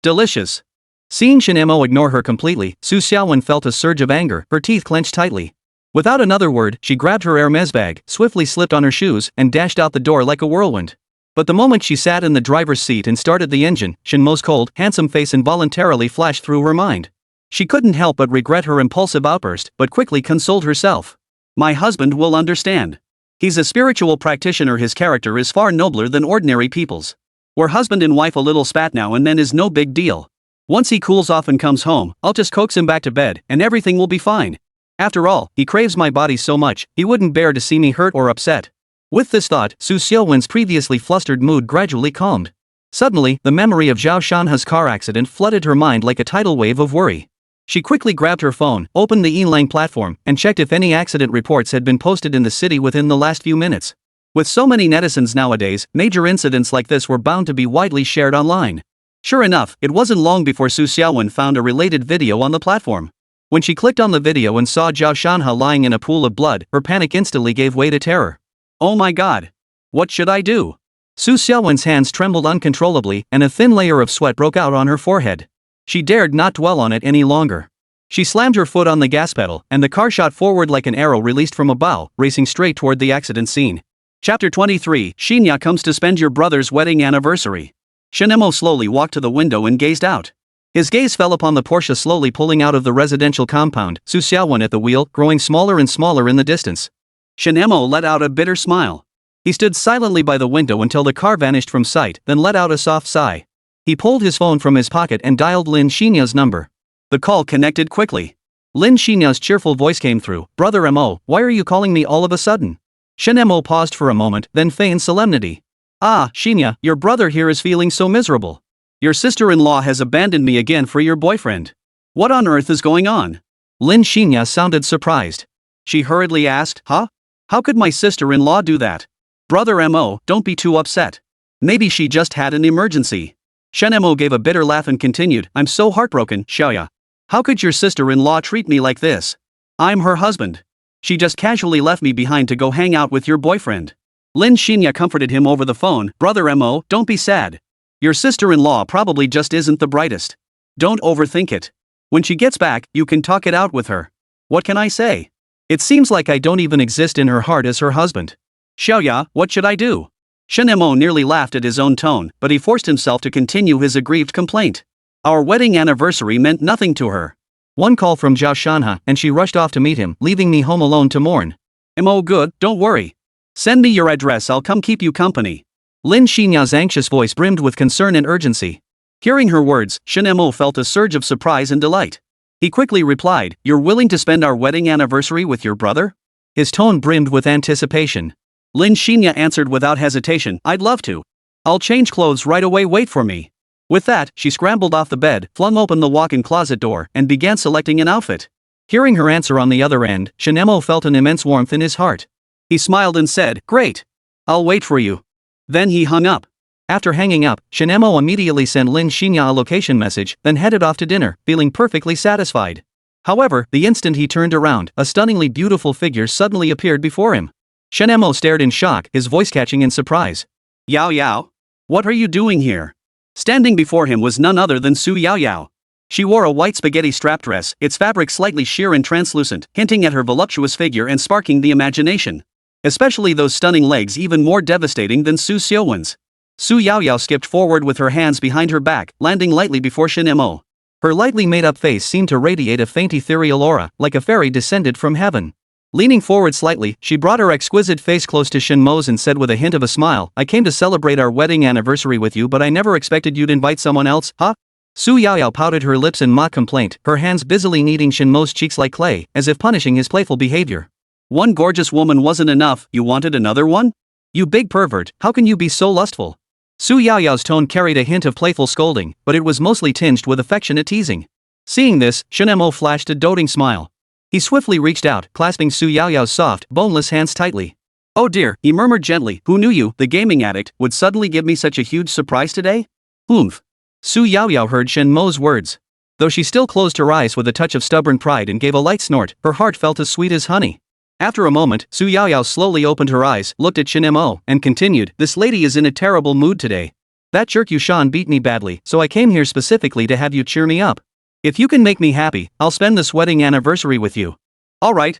Delicious. Seeing Shen Mo ignore her completely, Xiaowen felt a surge of anger, her teeth clenched tightly. Without another word, she grabbed her Hermes bag, swiftly slipped on her shoes, and dashed out the door like a whirlwind. But the moment she sat in the driver's seat and started the engine, Shen Mo's cold, handsome face involuntarily flashed through her mind. She couldn't help but regret her impulsive outburst, but quickly consoled herself. My husband will understand. He's a spiritual practitioner. His character is far nobler than ordinary people's. We're husband and wife. A little spat now and then is no big deal. Once he cools off and comes home, I'll just coax him back to bed, and everything will be fine. After all, he craves my body so much, he wouldn't bear to see me hurt or upset. With this thought, Xiaowen's previously flustered mood gradually calmed. Suddenly, the memory of Zhao Shanhe's car accident flooded her mind like a tidal wave of worry. She quickly grabbed her phone, opened the Inlang platform, and checked if any accident reports had been posted in the city within the last few minutes. With so many netizens nowadays, major incidents like this were bound to be widely shared online. Sure enough, it wasn't long before Xiaowen found a related video on the platform. When she clicked on the video and saw Zhao Shanhe lying in a pool of blood, her panic instantly gave way to terror. Oh my god! What should I do? Xiaowen's hands trembled uncontrollably, and a thin layer of sweat broke out on her forehead. She dared not dwell on it any longer. She slammed her foot on the gas pedal, and the car shot forward like an arrow released from a bow, racing straight toward the accident scene. Chapter 23, Shinya comes to spend your brother's wedding anniversary. Shen Mo slowly walked to the window and gazed out. His gaze fell upon the Porsche slowly pulling out of the residential compound, Xiaowen at the wheel, growing smaller and smaller in the distance. Shen Mo let out a bitter smile. He stood silently by the window until the car vanished from sight, then let out a soft sigh. He pulled his phone from his pocket and dialed Lin Shinya's number. The call connected quickly. Lin Shinya's cheerful voice came through. Brother Mo, why are you calling me all of a sudden? Shen Mo paused for a moment, then feigned solemnity. Ah, Shinya, your brother here is feeling so miserable. Your sister-in-law has abandoned me again for your boyfriend. What on earth is going on? Lin Shinya sounded surprised. She hurriedly asked, Huh? How could my sister-in-law do that? Brother Mo, don't be too upset. Maybe she just had an emergency. Shen Mo gave a bitter laugh and continued, I'm so heartbroken, Xiaoya. How could your sister-in-law treat me like this? I'm her husband. She just casually left me behind to go hang out with your boyfriend. Lin Shinya comforted him over the phone. Brother Mo, don't be sad. Your sister-in-law probably just isn't the brightest. Don't overthink it. When she gets back, you can talk it out with her. What can I say? It seems like I don't even exist in her heart as her husband. Xiaoya, what should I do? Shen Mo nearly laughed at his own tone, but he forced himself to continue his aggrieved complaint. Our wedding anniversary meant nothing to her. One call from Zhao Shanhe, and she rushed off to meet him, leaving me home alone to mourn. Mo, good, don't worry. Send me your address, I'll come keep you company. Lin Shinya's anxious voice brimmed with concern and urgency. Hearing her words, Shen Mo felt a surge of surprise and delight. He quickly replied, You're willing to spend our wedding anniversary with your brother? His tone brimmed with anticipation. Lin Shinya answered without hesitation, I'd love to. I'll change clothes right away, wait for me. With that, she scrambled off the bed, flung open the walk-in closet door, and began selecting an outfit. Hearing her answer on the other end, Shen Mo felt an immense warmth in his heart. He smiled and said, Great. I'll wait for you. Then he hung up. After hanging up, Shen Mo immediately sent Lin Shinya a location message, then headed off to dinner, feeling perfectly satisfied. However, the instant he turned around, a stunningly beautiful figure suddenly appeared before him. Shen Mo stared in shock, his voice catching in surprise. Yao Yao? What are you doing here? Standing before him was none other than Su Yao Yao. She wore a white spaghetti strap dress, its fabric slightly sheer and translucent, hinting at her voluptuous figure and sparking the imagination. Especially those stunning legs, even more devastating than Su Xiaowen's. Su Yao Yao skipped forward with her hands behind her back, landing lightly before Shen Mo. Her lightly made-up face seemed to radiate a faint ethereal aura, like a fairy descended from heaven. Leaning forward slightly, she brought her exquisite face close to Shen Mo's and said with a hint of a smile, I came to celebrate our wedding anniversary with you, but I never expected you'd invite someone else, huh? Su Yao Yao pouted her lips in mock complaint, her hands busily kneading Shen Mo's cheeks like clay, as if punishing his playful behavior. One gorgeous woman wasn't enough, you wanted another one? You big pervert, how can you be so lustful? Su Yao Yao's tone carried a hint of playful scolding, but it was mostly tinged with affectionate teasing. Seeing this, Shen Mo flashed a doting smile. He swiftly reached out, clasping Su Yao Yao's soft, boneless hands tightly. Oh dear, he murmured gently, who knew you, the gaming addict, would suddenly give me such a huge surprise today? Oomph. Su Yao Yao heard Shen Mo's words. Though she still closed her eyes with a touch of stubborn pride and gave a light snort, her heart felt as sweet as honey. After a moment, Su Yao Yao slowly opened her eyes, looked at Shen Mo, and continued, This lady is in a terrible mood today. That jerk Yushan beat me badly, so I came here specifically to have you cheer me up. If you can make me happy, I'll spend this wedding anniversary with you. Alright.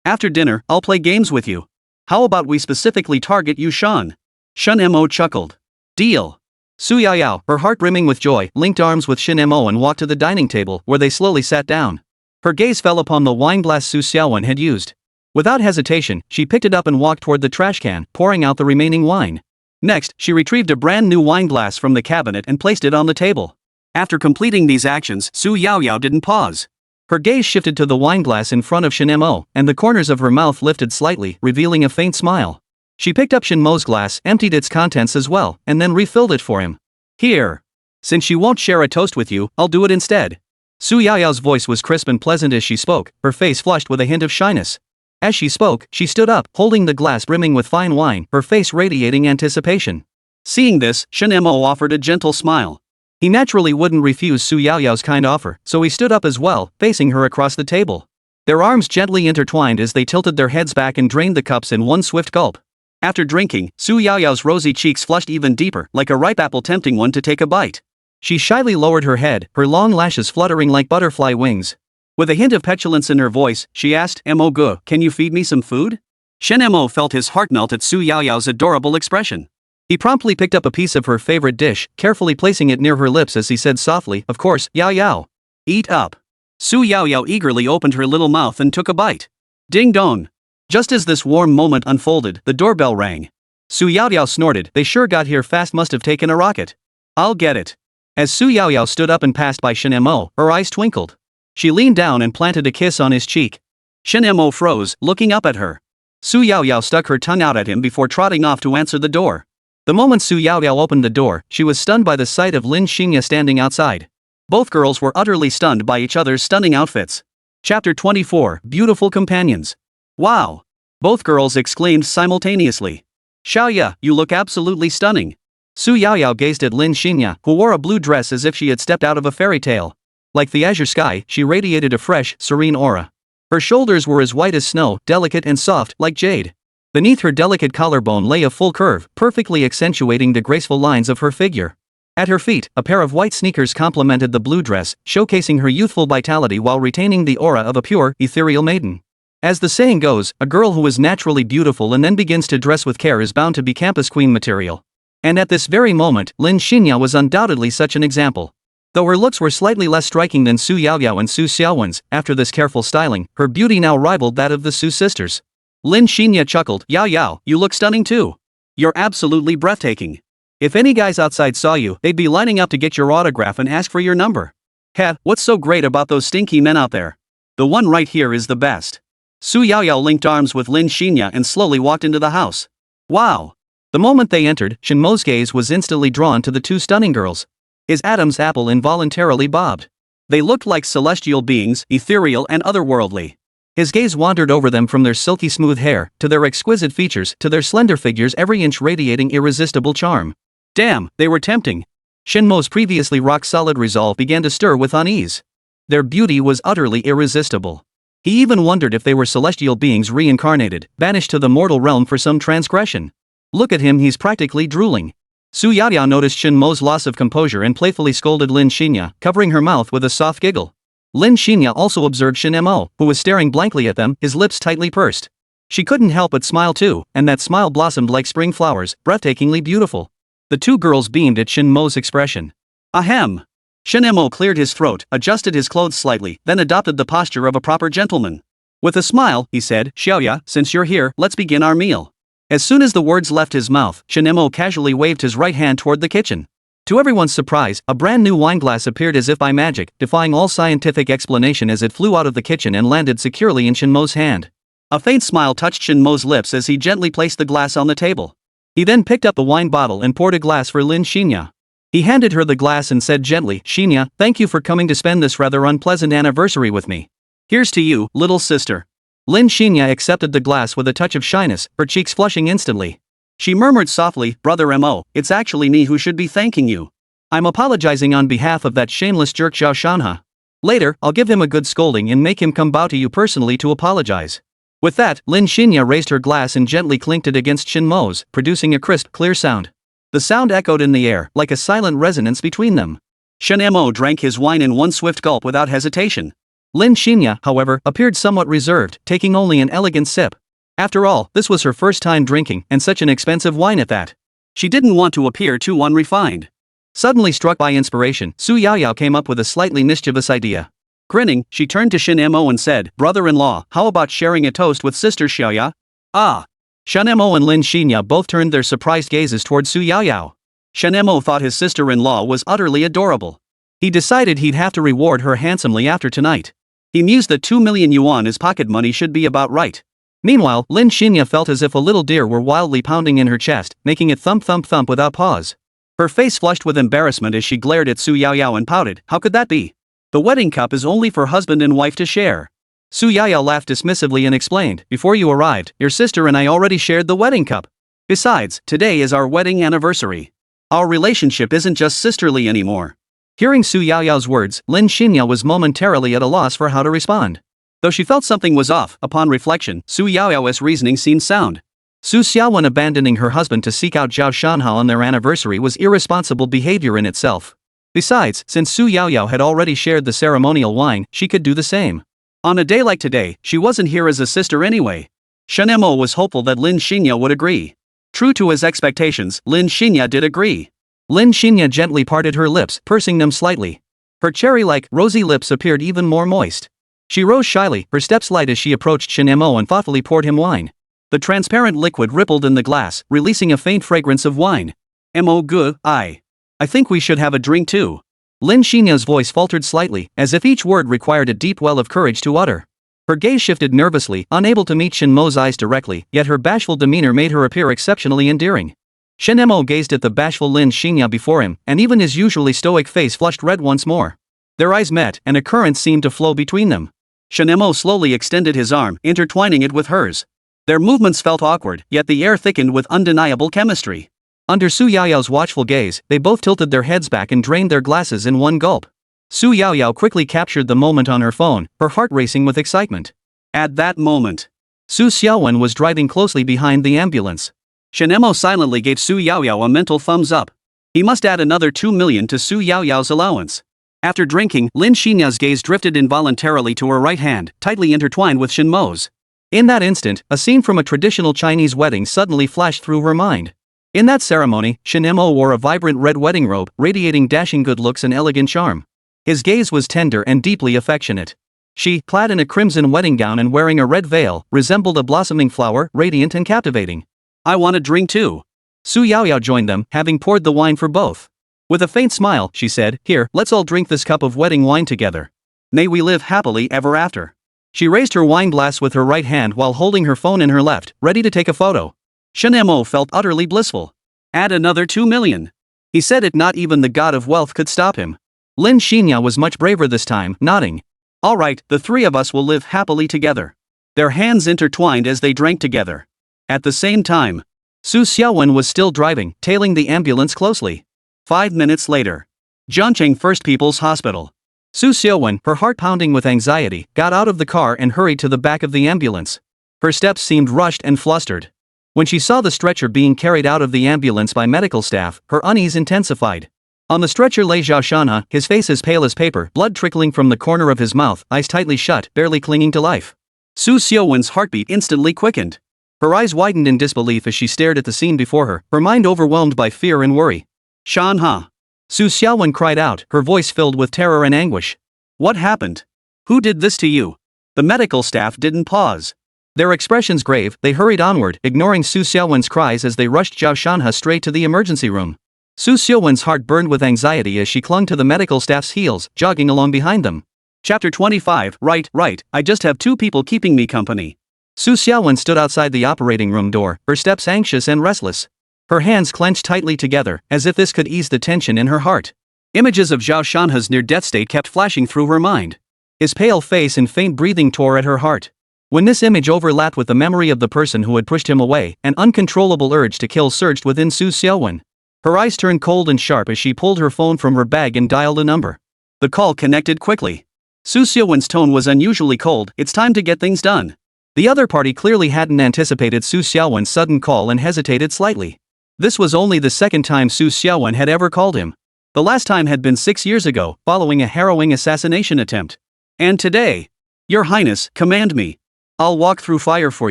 After dinner, I'll play games with you. How about we specifically target Yushan? Shen Mo chuckled. Deal. Su Yaoyao, her heart brimming with joy, linked arms with Shen Mo and walked to the dining table, where they slowly sat down. Her gaze fell upon the wine glass Su Xiaowen had used. Without hesitation, she picked it up and walked toward the trash can, pouring out the remaining wine. Next, she retrieved a brand new wine glass from the cabinet and placed it on the table. After completing these actions, Su Yaoyao didn't pause. Her gaze shifted to the wine glass in front of Shen Mo, and the corners of her mouth lifted slightly, revealing a faint smile. She picked up Shen Mo's glass, emptied its contents as well, and then refilled it for him. Here. Since she won't share a toast with you, I'll do it instead. Su Yaoyao's voice was crisp and pleasant as she spoke, her face flushed with a hint of shyness. As she spoke, she stood up, holding the glass brimming with fine wine, her face radiating anticipation. Seeing this, Shen Mo offered a gentle smile. He naturally wouldn't refuse Su Yaoyao's kind offer, so he stood up as well, facing her across the table. Their arms gently intertwined as they tilted their heads back and drained the cups in one swift gulp. After drinking, Su Yaoyao's rosy cheeks flushed even deeper, like a ripe apple tempting one to take a bite. She shyly lowered her head, her long lashes fluttering like butterfly wings. With a hint of petulance in her voice, she asked, "Mo Gu, can you feed me some food?" Shen Mo felt his heart melt at Su Yaoyao's adorable expression. He promptly picked up a piece of her favorite dish, carefully placing it near her lips as he said softly, "Of course, Yaoyao. Eat up." Su Yaoyao eagerly opened her little mouth and took a bite. Ding dong. Just as this warm moment unfolded, the doorbell rang. Su Yaoyao snorted, "They sure got here fast, must have taken a rocket. I'll get it." As Su Yaoyao stood up and passed by Shen Mo, her eyes twinkled. She leaned down and planted a kiss on his cheek. Shen Mo froze, looking up at her. Su Yaoyao stuck her tongue out at him before trotting off to answer the door. The moment Su Yaoyao opened the door, she was stunned by the sight of Lin Xingya standing outside. Both girls were utterly stunned by each other's stunning outfits. Chapter 24, Beautiful Companions. Wow! Both girls exclaimed simultaneously. Xiaoya, you look absolutely stunning. Su Yaoyao gazed at Lin Xingya, who wore a blue dress as if she had stepped out of a fairy tale. Like the azure sky, she radiated a fresh, serene aura. Her shoulders were as white as snow, delicate and soft, like jade. Beneath her delicate collarbone lay a full curve, perfectly accentuating the graceful lines of her figure. At her feet, a pair of white sneakers complemented the blue dress, showcasing her youthful vitality while retaining the aura of a pure, ethereal maiden. As the saying goes, a girl who is naturally beautiful and then begins to dress with care is bound to be campus queen material. And at this very moment, Lin Xingya was undoubtedly such an example. Though her looks were slightly less striking than Su Yaoyao and Su Xiaowen's, after this careful styling, her beauty now rivaled that of the Su sisters. Lin Xingya chuckled, "Yaoyao, you look stunning too. You're absolutely breathtaking. If any guys outside saw you, they'd be lining up to get your autograph and ask for your number. Heh, what's so great about those stinky men out there? The one right here is the best." Su Yaoyao linked arms with Lin Xingya and slowly walked into the house. Wow! The moment they entered, Shen Mo's gaze was instantly drawn to the two stunning girls. His Adam's apple involuntarily bobbed. They looked like celestial beings, ethereal and otherworldly. His gaze wandered over them from their silky smooth hair, to their exquisite features, to their slender figures, every inch radiating irresistible charm. Damn, they were tempting. Shen Mo's previously rock-solid resolve began to stir with unease. Their beauty was utterly irresistible. He even wondered if they were celestial beings reincarnated, banished to the mortal realm for some transgression. Look at him, he's practically drooling. Su Yaoyao noticed Shen Mo's loss of composure and playfully scolded Lin Xingya, covering her mouth with a soft giggle. Lin Xingya also observed Shen Mo, who was staring blankly at them, his lips tightly pursed. She couldn't help but smile too, and that smile blossomed like spring flowers, breathtakingly beautiful. The two girls beamed at Shen Mo's expression. Ahem! Shen Mo cleared his throat, adjusted his clothes slightly, then adopted the posture of a proper gentleman. With a smile, he said, "Xiaoya, since you're here, let's begin our meal." As soon as the words left his mouth, Shen Mo casually waved his right hand toward the kitchen. To everyone's surprise, a brand new wineglass appeared as if by magic, defying all scientific explanation as it flew out of the kitchen and landed securely in Shen Mo's hand. A faint smile touched Shen Mo's lips as he gently placed the glass on the table. He then picked up the wine bottle and poured a glass for Lin Xingya. He handed her the glass and said gently, "Xingya, thank you for coming to spend this rather unpleasant anniversary with me. Here's to you, little sister." Lin Xingya accepted the glass with a touch of shyness, her cheeks flushing instantly. She murmured softly, "Brother Mo, it's actually me who should be thanking you. I'm apologizing on behalf of that shameless jerk Zhao Shanhe. Later, I'll give him a good scolding and make him come bow to you personally to apologize." With that, Lin Xingya raised her glass and gently clinked it against Shen Mo's, producing a crisp, clear sound. The sound echoed in the air, like a silent resonance between them. Shen Mo drank his wine in one swift gulp without hesitation. Lin Xinya, however, appeared somewhat reserved, taking only an elegant sip. After all, this was her first time drinking, and such an expensive wine at that. She didn't want to appear too unrefined. Suddenly struck by inspiration, Su Yaoyao came up with a slightly mischievous idea. Grinning, she turned to Shen Mo and said, "Brother-in-law, how about sharing a toast with Sister Xiaoya?" Ah! Shen Mo and Lin Xinya both turned their surprised gazes toward Su Yaoyao. Shen Mo thought his sister-in-law was utterly adorable. He decided he'd have to reward her handsomely after tonight. He mused that 2 million yuan as pocket money should be about right. Meanwhile, Lin Xinya felt as if a little deer were wildly pounding in her chest, making it thump thump thump without pause. Her face flushed with embarrassment as she glared at Su Yaoyao and pouted. How could that be? The wedding cup is only for husband and wife to share. Su Yaoyao laughed dismissively and explained, "Before you arrived, your sister and I already shared the wedding cup. Besides, today is our wedding anniversary. Our relationship isn't just sisterly anymore." Hearing Su Yaoyao's words, Lin Xinya was momentarily at a loss for how to respond. Though she felt something was off, upon reflection, Su Yaoyao's reasoning seemed sound. Su Xiaowen abandoning her husband to seek out Zhao Shanhe on their anniversary was irresponsible behavior in itself. Besides, since Su Yaoyao had already shared the ceremonial wine, she could do the same. On a day like today, she wasn't here as a sister anyway. Shen Mo was hopeful that Lin Xinya would agree. True to his expectations, Lin Xinya did agree. Lin Xinya gently parted her lips, pursing them slightly. Her cherry-like, rosy lips appeared even more moist. She rose shyly, her steps light as she approached Shen Mo and thoughtfully poured him wine. The transparent liquid rippled in the glass, releasing a faint fragrance of wine. "Mo gu, I think we should have a drink too." Lin Xinya's voice faltered slightly, as if each word required a deep well of courage to utter. Her gaze shifted nervously, unable to meet Shen Mo's eyes directly, yet her bashful demeanor made her appear exceptionally endearing. Shen Mo gazed at the bashful Lin Xinya before him, and even his usually stoic face flushed red once more. Their eyes met, and a current seemed to flow between them. Shen Mo slowly extended his arm, intertwining it with hers. Their movements felt awkward, yet the air thickened with undeniable chemistry. Under Su Yaoyao's watchful gaze, they both tilted their heads back and drained their glasses in one gulp. Su Yaoyao quickly captured the moment on her phone, her heart racing with excitement. At that moment, Su Xiaowen was driving closely behind the ambulance. Shen Mo silently gave Su Yaoyao a mental thumbs up. He must add another 2 million to Su Yaoyao's allowance. After drinking, Lin Xinya's gaze drifted involuntarily to her right hand, tightly intertwined with Shen Mo's. In that instant, a scene from a traditional Chinese wedding suddenly flashed through her mind. In that ceremony, Shen Mo wore a vibrant red wedding robe, radiating dashing good looks and elegant charm. His gaze was tender and deeply affectionate. She, clad in a crimson wedding gown and wearing a red veil, resembled a blossoming flower, radiant and captivating. "I want a drink too." Su Yaoyao joined them, having poured the wine for both. With a faint smile, she said, "Here, let's all drink this cup of wedding wine together. May we live happily ever after." She raised her wine glass with her right hand while holding her phone in her left, ready to take a photo. Shen Mo felt utterly blissful. Add another 2 million. He said it, not even the god of wealth could stop him. Lin Xinya was much braver this time, nodding. "All right, the three of us will live happily together." Their hands intertwined as they drank together. At the same time, Su Xiaowen was still driving, tailing the ambulance closely. 5 minutes later, Zhangcheng First People's Hospital. Su Xiaowen, her heart pounding with anxiety, got out of the car and hurried to the back of the ambulance. Her steps seemed rushed and flustered. When she saw the stretcher being carried out of the ambulance by medical staff, her unease intensified. On the stretcher lay Zhao Shanhe, his face as pale as paper, blood trickling from the corner of his mouth, eyes tightly shut, barely clinging to life. Su Xiaowen's heartbeat instantly quickened. Her eyes widened in disbelief as she stared at the scene before her mind overwhelmed by fear and worry. "Shanhe!" Su Xiaowen cried out, her voice filled with terror and anguish. "What happened? Who did this to you?" The medical staff didn't pause. Their expressions grave, they hurried onward, ignoring Su Xiaowen's cries as they rushed Zhao Shanhe straight to the emergency room. Su Xiaowen's heart burned with anxiety as she clung to the medical staff's heels, jogging along behind them. Chapter 25. Right, I just have 2 people keeping me company. Su Xiaowen stood outside the operating room door, her steps anxious and restless. Her hands clenched tightly together, as if this could ease the tension in her heart. Images of Zhao Shanhe's near-death state kept flashing through her mind. His pale face and faint breathing tore at her heart. When this image overlapped with the memory of the person who had pushed him away, an uncontrollable urge to kill surged within Su Xiaowen. Her eyes turned cold and sharp as she pulled her phone from her bag and dialed a number. The call connected quickly. Su Xiaowen's tone was unusually cold. "It's time to get things done." The other party clearly hadn't anticipated Su Xiaowen's sudden call and hesitated slightly. This was only the second time Su Xiaowen had ever called him. The last time had been 6 years ago, following a harrowing assassination attempt. And today, Your Highness, command me. I'll walk through fire for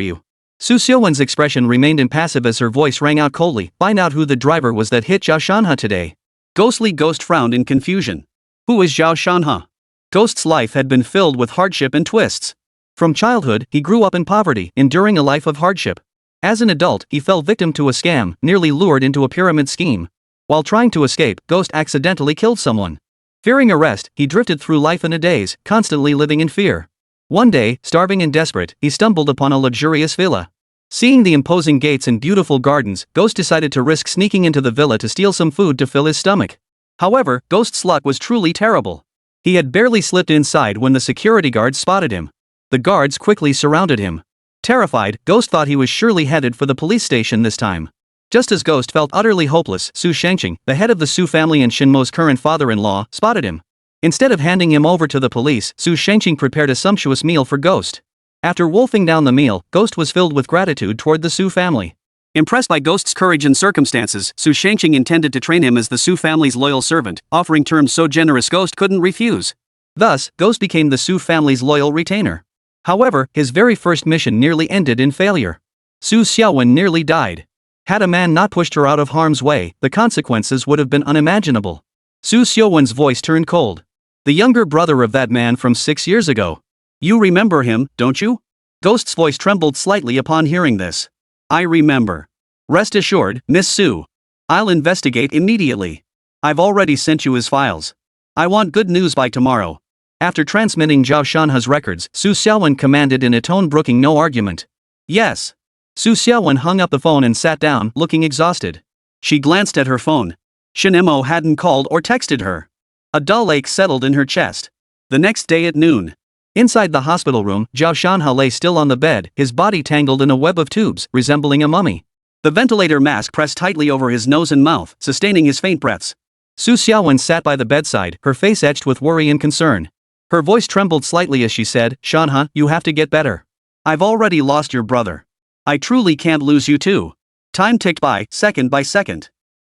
you. Su Xiaowen's expression remained impassive as her voice rang out coldly. Find out who the driver was that hit Zhao Shanhe today. Ghostly Ghost frowned in confusion. Who is Zhao Shanhe? Ghost's life had been filled with hardship and twists. From childhood, he grew up in poverty, enduring a life of hardship. As an adult, he fell victim to a scam, nearly lured into a pyramid scheme. While trying to escape, Ghost accidentally killed someone. Fearing arrest, he drifted through life in a daze, constantly living in fear. One day, starving and desperate, he stumbled upon a luxurious villa. Seeing the imposing gates and beautiful gardens, Ghost decided to risk sneaking into the villa to steal some food to fill his stomach. However, Ghost's luck was truly terrible. He had barely slipped inside when the security guards spotted him. The guards quickly surrounded him. Terrified, Ghost thought he was surely headed for the police station this time. Just as Ghost felt utterly hopeless, Su Shangqing, the head of the Su family and Shen Mo's current father-in-law, spotted him. Instead of handing him over to the police, Su Shangqing prepared a sumptuous meal for Ghost. After wolfing down the meal, Ghost was filled with gratitude toward the Su family. Impressed by Ghost's courage and circumstances, Su Shangqing intended to train him as the Su family's loyal servant, offering terms so generous Ghost couldn't refuse. Thus, Ghost became the Su family's loyal retainer. However, his very first mission nearly ended in failure. Su Xiaowen nearly died. Had a man not pushed her out of harm's way, the consequences would have been unimaginable. Su Xiaowen's voice turned cold. The younger brother of that man from 6 years ago. You remember him, don't you? Ghost's voice trembled slightly upon hearing this. I remember. Rest assured, Miss Su. I'll investigate immediately. I've already sent you his files. I want good news by tomorrow. After transmitting Zhao Shanhe's records, Su Xiaowen commanded in a tone brooking no argument. Yes. Su Xiaowen hung up the phone and sat down, looking exhausted. She glanced at her phone. Shen Mo hadn't called or texted her. A dull ache settled in her chest. The next day at noon. Inside the hospital room, Zhao Shanhe lay still on the bed, his body tangled in a web of tubes, resembling a mummy. The ventilator mask pressed tightly over his nose and mouth, sustaining his faint breaths. Su Xiaowen sat by the bedside, her face etched with worry and concern. Her voice trembled slightly as she said, Shanhe, you have to get better. I've already lost your brother. I truly can't lose you too. Time ticked by second.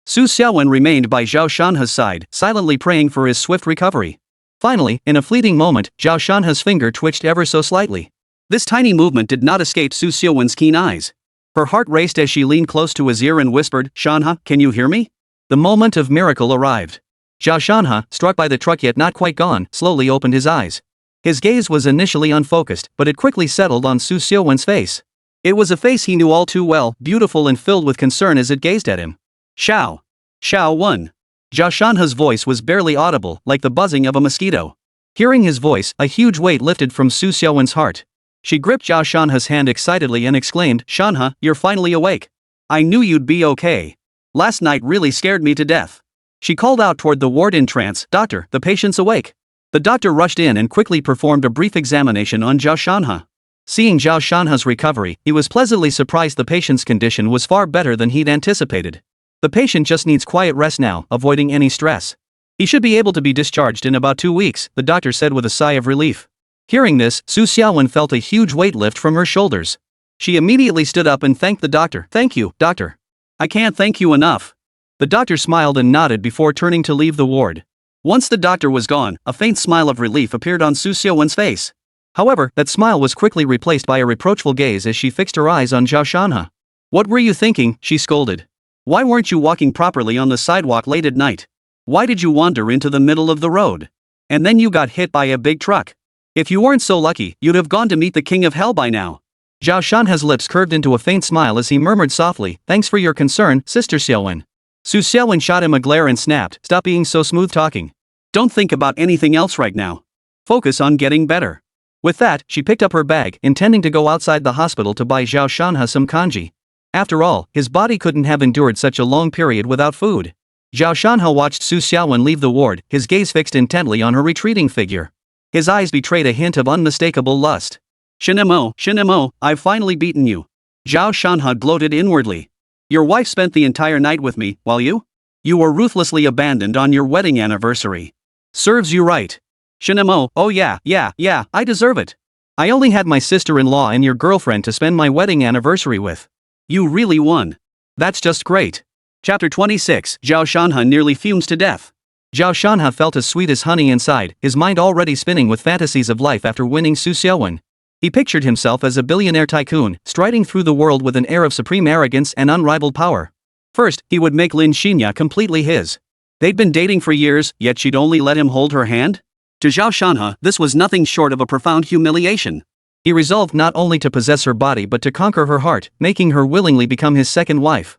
Su Xiaowen remained by Zhao Shanhe's side, silently praying for his swift recovery. Finally, in a fleeting moment, Zhao Shanhe's finger twitched ever so slightly. This tiny movement did not escape Su Xiaowen's keen eyes. Her heart raced as she leaned close to his ear and whispered, Shanhe, can you hear me? The moment of miracle arrived. Zhao Shanhe, struck by the truck yet not quite gone, slowly opened his eyes. His gaze was initially unfocused, but it quickly settled on Su Xiaowen's face. It was a face he knew all too well, beautiful and filled with concern as it gazed at him. Xiaowen. Zhao Shanhe's voice was barely audible, like the buzzing of a mosquito. Hearing his voice, a huge weight lifted from Su Xiaowen's heart. She gripped Zhao Shanhe's hand excitedly and exclaimed, Shanhe, you're finally awake. I knew you'd be okay. Last night really scared me to death. She called out toward the ward in trance, Doctor, the patient's awake. The doctor rushed in and quickly performed a brief examination on Zhao Shanhe. Seeing Zhao Shanhe's recovery, he was pleasantly surprised the patient's condition was far better than he'd anticipated. The patient just needs quiet rest now, avoiding any stress. He should be able to be discharged in about 2 weeks, the doctor said with a sigh of relief. Hearing this, Su Xiaowen felt a huge weight lift from her shoulders. She immediately stood up and thanked the doctor. Thank you, doctor. I can't thank you enough. The doctor smiled and nodded before turning to leave the ward. Once the doctor was gone, a faint smile of relief appeared on Su Xiaowen's face. However, that smile was quickly replaced by a reproachful gaze as she fixed her eyes on Zhao Shanhe. What were you thinking? She scolded. Why weren't you walking properly on the sidewalk late at night? Why did you wander into the middle of the road? And then you got hit by a big truck. If you weren't so lucky, you'd have gone to meet the king of hell by now. Zhao Shanhe's lips curved into a faint smile as he murmured softly, Thanks for your concern, Sister Xiaowen. Su Xiaowen shot him a glare and snapped, Stop being so smooth-talking. Don't think about anything else right now. Focus on getting better. With that, she picked up her bag, intending to go outside the hospital to buy Zhao Shanhe some kanji. After all, his body couldn't have endured such a long period without food. Zhao Shanhe watched Su Xiaowen leave the ward, his gaze fixed intently on her retreating figure. His eyes betrayed a hint of unmistakable lust. Shen Mo, I've finally beaten you. Zhao Shanhe gloated inwardly. Your wife spent the entire night with me, while you were ruthlessly abandoned on your wedding anniversary. Serves you right. Shen Mo, oh yeah, I deserve it. I only had my sister-in-law and your girlfriend to spend my wedding anniversary with. You really won. That's just great. Chapter 26. Zhao Shanhe nearly fumes to death. Zhao Shanhe felt as sweet as honey inside, his mind already spinning with fantasies of life after winning Su Xiaowen. He pictured himself as a billionaire tycoon, striding through the world with an air of supreme arrogance and unrivaled power. First, he would make Lin Xinya completely his. They'd been dating for years, yet she'd only let him hold her hand? To Zhao Shanhe, this was nothing short of a profound humiliation. He resolved not only to possess her body but to conquer her heart, making her willingly become his second wife.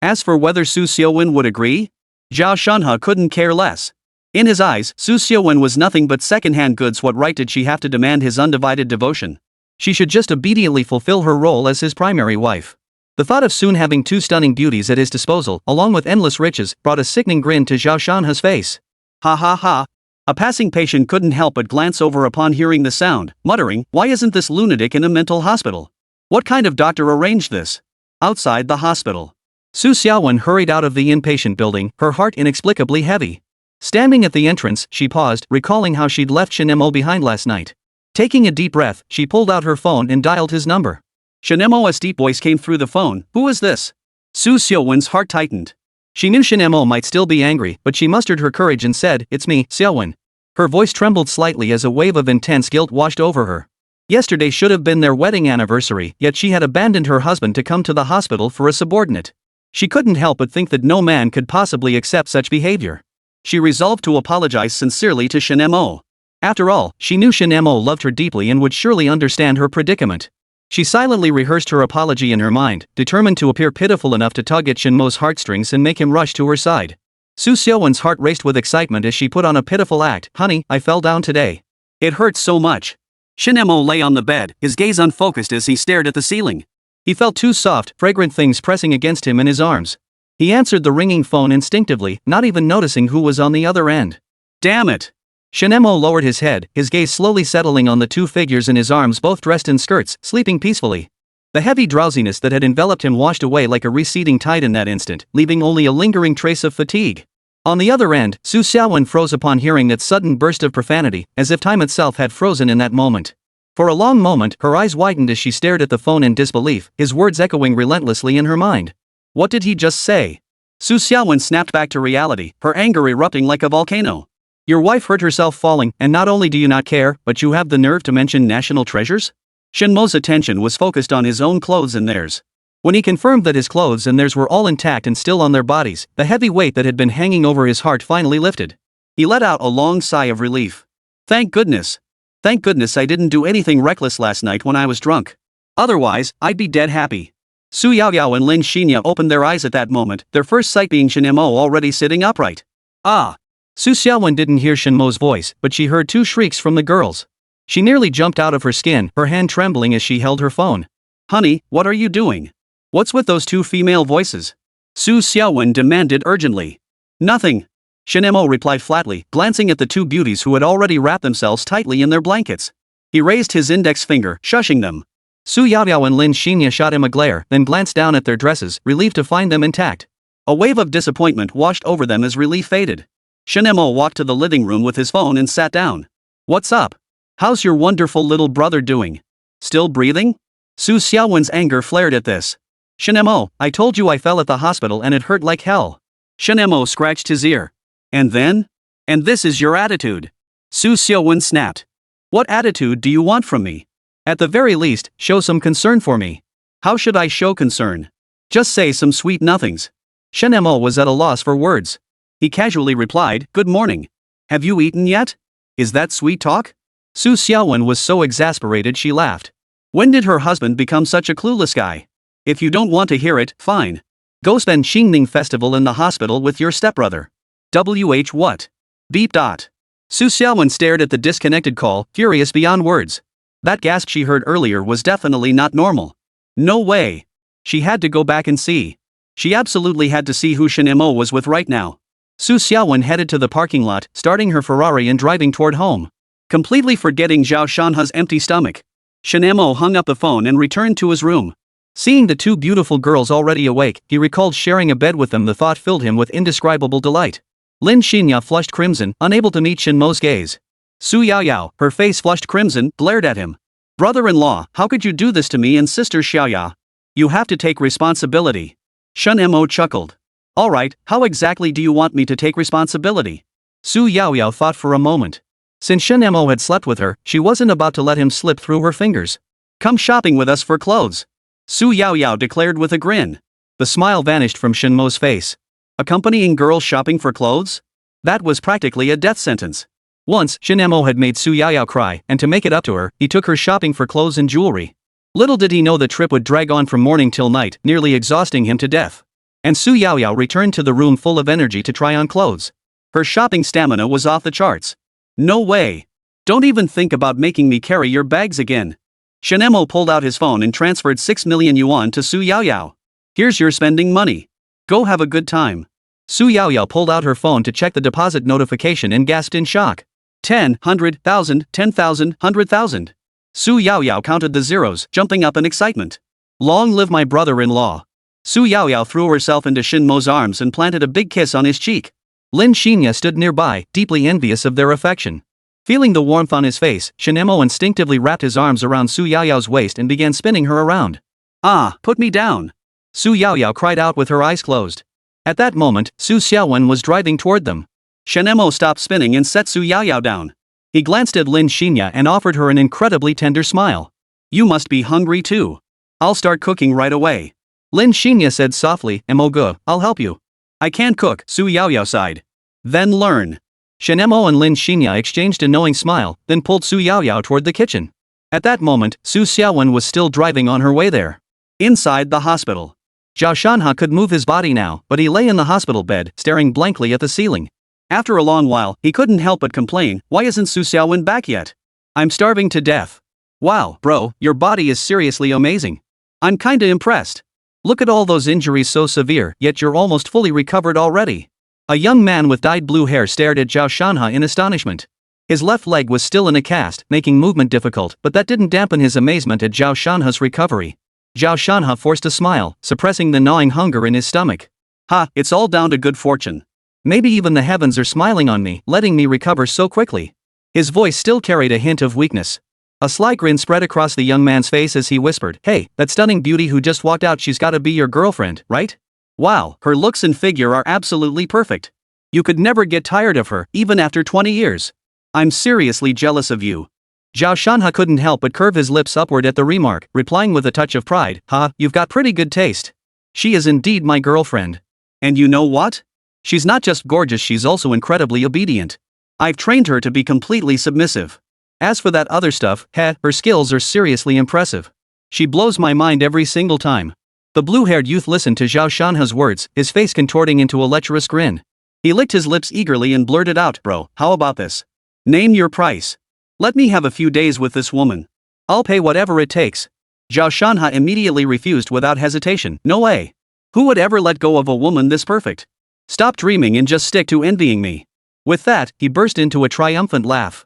As for whether Su Xiaowen would agree, Zhao Shanhe couldn't care less. In his eyes, Su Xiaowen was nothing but second-hand goods. What right did she have to demand his undivided devotion? She should just obediently fulfill her role as his primary wife. The thought of soon having two stunning beauties at his disposal, along with endless riches, brought a sickening grin to Zhao Shanhe's face. Ha ha ha. A passing patient couldn't help but glance over upon hearing the sound, muttering, "Why isn't this lunatic in a mental hospital? What kind of doctor arranged this?" Outside the hospital, Su Xiaowen hurried out of the inpatient building, her heart inexplicably heavy. Standing at the entrance, she paused, recalling how she'd left Shen Mo behind last night. Taking a deep breath, she pulled out her phone and dialed his number. Shen Mo's deep voice came through the phone. "Who is this?" Su Xiaowen's heart tightened. She knew Shen Mo might still be angry, but she mustered her courage and said, "It's me, Xiaowen." Her voice trembled slightly as a wave of intense guilt washed over her. Yesterday should have been their wedding anniversary, yet she had abandoned her husband to come to the hospital for a subordinate. She couldn't help but think that no man could possibly accept such behavior. She resolved to apologize sincerely to Shen Mo. After all, she knew Shen Mo loved her deeply and would surely understand her predicament. She silently rehearsed her apology in her mind, determined to appear pitiful enough to tug at Shen Mo's heartstrings and make him rush to her side. Su Xiaowen's heart raced with excitement as she put on a pitiful act. "Honey, I fell down today. It hurts so much." Shen Mo lay on the bed, his gaze unfocused as he stared at the ceiling. He felt two soft, fragrant things pressing against him in his arms. He answered the ringing phone instinctively, not even noticing who was on the other end. "Damn it!" Shen Mo lowered his head, his gaze slowly settling on the two figures in his arms, both dressed in skirts, sleeping peacefully. The heavy drowsiness that had enveloped him washed away like a receding tide in that instant, leaving only a lingering trace of fatigue. On the other end, Su Xiaowen froze upon hearing that sudden burst of profanity, as if time itself had frozen in that moment. For a long moment, her eyes widened as she stared at the phone in disbelief, his words echoing relentlessly in her mind. What did he just say? Su Xiaowen snapped back to reality, her anger erupting like a volcano. Your wife hurt herself falling, and not only do you not care, but you have the nerve to mention national treasures? Shen Mo's attention was focused on his own clothes and theirs. When he confirmed that his clothes and theirs were all intact and still on their bodies, the heavy weight that had been hanging over his heart finally lifted. He let out a long sigh of relief. Thank goodness. Thank goodness I didn't do anything reckless last night when I was drunk. Otherwise, I'd be dead happy. Su Yaoyao and Lin Xinya opened their eyes at that moment, their first sight being Shen Mo already sitting upright. Ah! Su Xiaowen didn't hear Shen Mo's voice, but she heard two shrieks from the girls. She nearly jumped out of her skin, her hand trembling as she held her phone. Honey, what are you doing? What's with those two female voices? Su Xiaowen demanded urgently. Nothing. Shen Mo replied flatly, glancing at the two beauties who had already wrapped themselves tightly in their blankets. He raised his index finger, shushing them. Su Yaoyao and Lin Xinya shot him a glare, then glanced down at their dresses, relieved to find them intact. A wave of disappointment washed over them as relief faded. Shen Mo walked to the living room with his phone and sat down. What's up? How's your wonderful little brother doing? Still breathing? Su Xiaowen's anger flared at this. Shen Mo, I told you I fell at the hospital and it hurt like hell. Shen Mo scratched his ear. And then? And this is your attitude. Su Xiaowen snapped. What attitude do you want from me? At the very least, show some concern for me. How should I show concern? Just say some sweet nothings. Shen Mo was at a loss for words. He casually replied, Good morning. Have you eaten yet? Is that sweet talk? Su Xiaowen was so exasperated she laughed. When did her husband become such a clueless guy? If you don't want to hear it, fine. Go spend Xingning Festival in the hospital with your stepbrother. WH what? Beep dot. Su Xiaowen stared at the disconnected call, furious beyond words. That gasp she heard earlier was definitely not normal. No way. She had to go back and see. She absolutely had to see who Shen Mo was with right now. Su Xiaowen headed to the parking lot, starting her Ferrari and driving toward home. Completely forgetting Zhao Shanhe's empty stomach, Shen Mo hung up the phone and returned to his room. Seeing the two beautiful girls already awake, he recalled sharing a bed with them. The thought filled him with indescribable delight. Lin Xinya flushed crimson, unable to meet Shen Mo's gaze. Su Yaoyao, her face flushed crimson, glared at him. Brother-in-law, how could you do this to me and sister Xiaoya? You have to take responsibility. Shen Mo chuckled. Alright, how exactly do you want me to take responsibility? Su Yaoyao thought for a moment. Since Shen Mo had slept with her, she wasn't about to let him slip through her fingers. Come shopping with us for clothes. Su Yaoyao declared with a grin. The smile vanished from Shen Mo's face. Accompanying girls shopping for clothes? That was practically a death sentence. Once, Shen Mo had made Su Yaoyao cry, and to make it up to her, he took her shopping for clothes and jewelry. Little did he know the trip would drag on from morning till night, nearly exhausting him to death. And Su Yaoyao returned to the room full of energy to try on clothes. Her shopping stamina was off the charts. No way. Don't even think about making me carry your bags again. Shen Mo pulled out his phone and transferred 6 million yuan to Su Yaoyao. Here's your spending money. Go have a good time. Su Yaoyao pulled out her phone to check the deposit notification and gasped in shock. 10, 100,000, 10,000, 100,000. Su Yaoyao counted the zeros, jumping up in excitement. Long live my brother-in-law. Su Yaoyao threw herself into Shen Mo's arms and planted a big kiss on his cheek. Lin Xinya stood nearby, deeply envious of their affection. Feeling the warmth on his face, Shen Mo instinctively wrapped his arms around Su Yaoyao's waist and began spinning her around. Ah, put me down. Su Yaoyao cried out with her eyes closed. At that moment, Su Xiaowen was driving toward them. Shen Mo stopped spinning and set Su Yaoyao down. He glanced at Lin Xinya and offered her an incredibly tender smile. You must be hungry too. I'll start cooking right away. Lin Xinya said softly, Go, I'll help you. I can't cook, Su Yaoyao sighed. Then learn. Shen Mo and Lin Xinya exchanged a knowing smile, then pulled Su Yaoyao toward the kitchen. At that moment, Su Xiaowen was still driving on her way there. Inside the hospital. Zhao Shanhe could move his body now, but he lay in the hospital bed, staring blankly at the ceiling. After a long while, he couldn't help but complain, why isn't Su Xiaowen back yet? I'm starving to death. Wow, bro, your body is seriously amazing. I'm kinda impressed. Look at all those injuries so severe, yet you're almost fully recovered already. A young man with dyed blue hair stared at Zhao Shanhe in astonishment. His left leg was still in a cast, making movement difficult, but that didn't dampen his amazement at Zhao Shanhe's recovery. Zhao Shanhe forced a smile, suppressing the gnawing hunger in his stomach. Ha, it's all down to good fortune. Maybe even the heavens are smiling on me, letting me recover so quickly. His voice still carried a hint of weakness. A sly grin spread across the young man's face as he whispered, Hey, that stunning beauty who just walked out, she's gotta be your girlfriend, right? Wow, her looks and figure are absolutely perfect. You could never get tired of her, even after 20 years. I'm seriously jealous of you. Zhao Shanhe couldn't help but curve his lips upward at the remark, replying with a touch of pride, you've got pretty good taste. She is indeed my girlfriend. And you know what? She's not just gorgeous, she's also incredibly obedient. I've trained her to be completely submissive. As for that other stuff, her skills are seriously impressive. She blows my mind every single time. The blue-haired youth listened to Zhao Shanhe's words, his face contorting into a lecherous grin. He licked his lips eagerly and blurted out, Bro, how about this? Name your price. Let me have a few days with this woman. I'll pay whatever it takes. Zhao Shanhe immediately refused without hesitation. No way. Who would ever let go of a woman this perfect? Stop dreaming and just stick to envying me. With that, he burst into a triumphant laugh.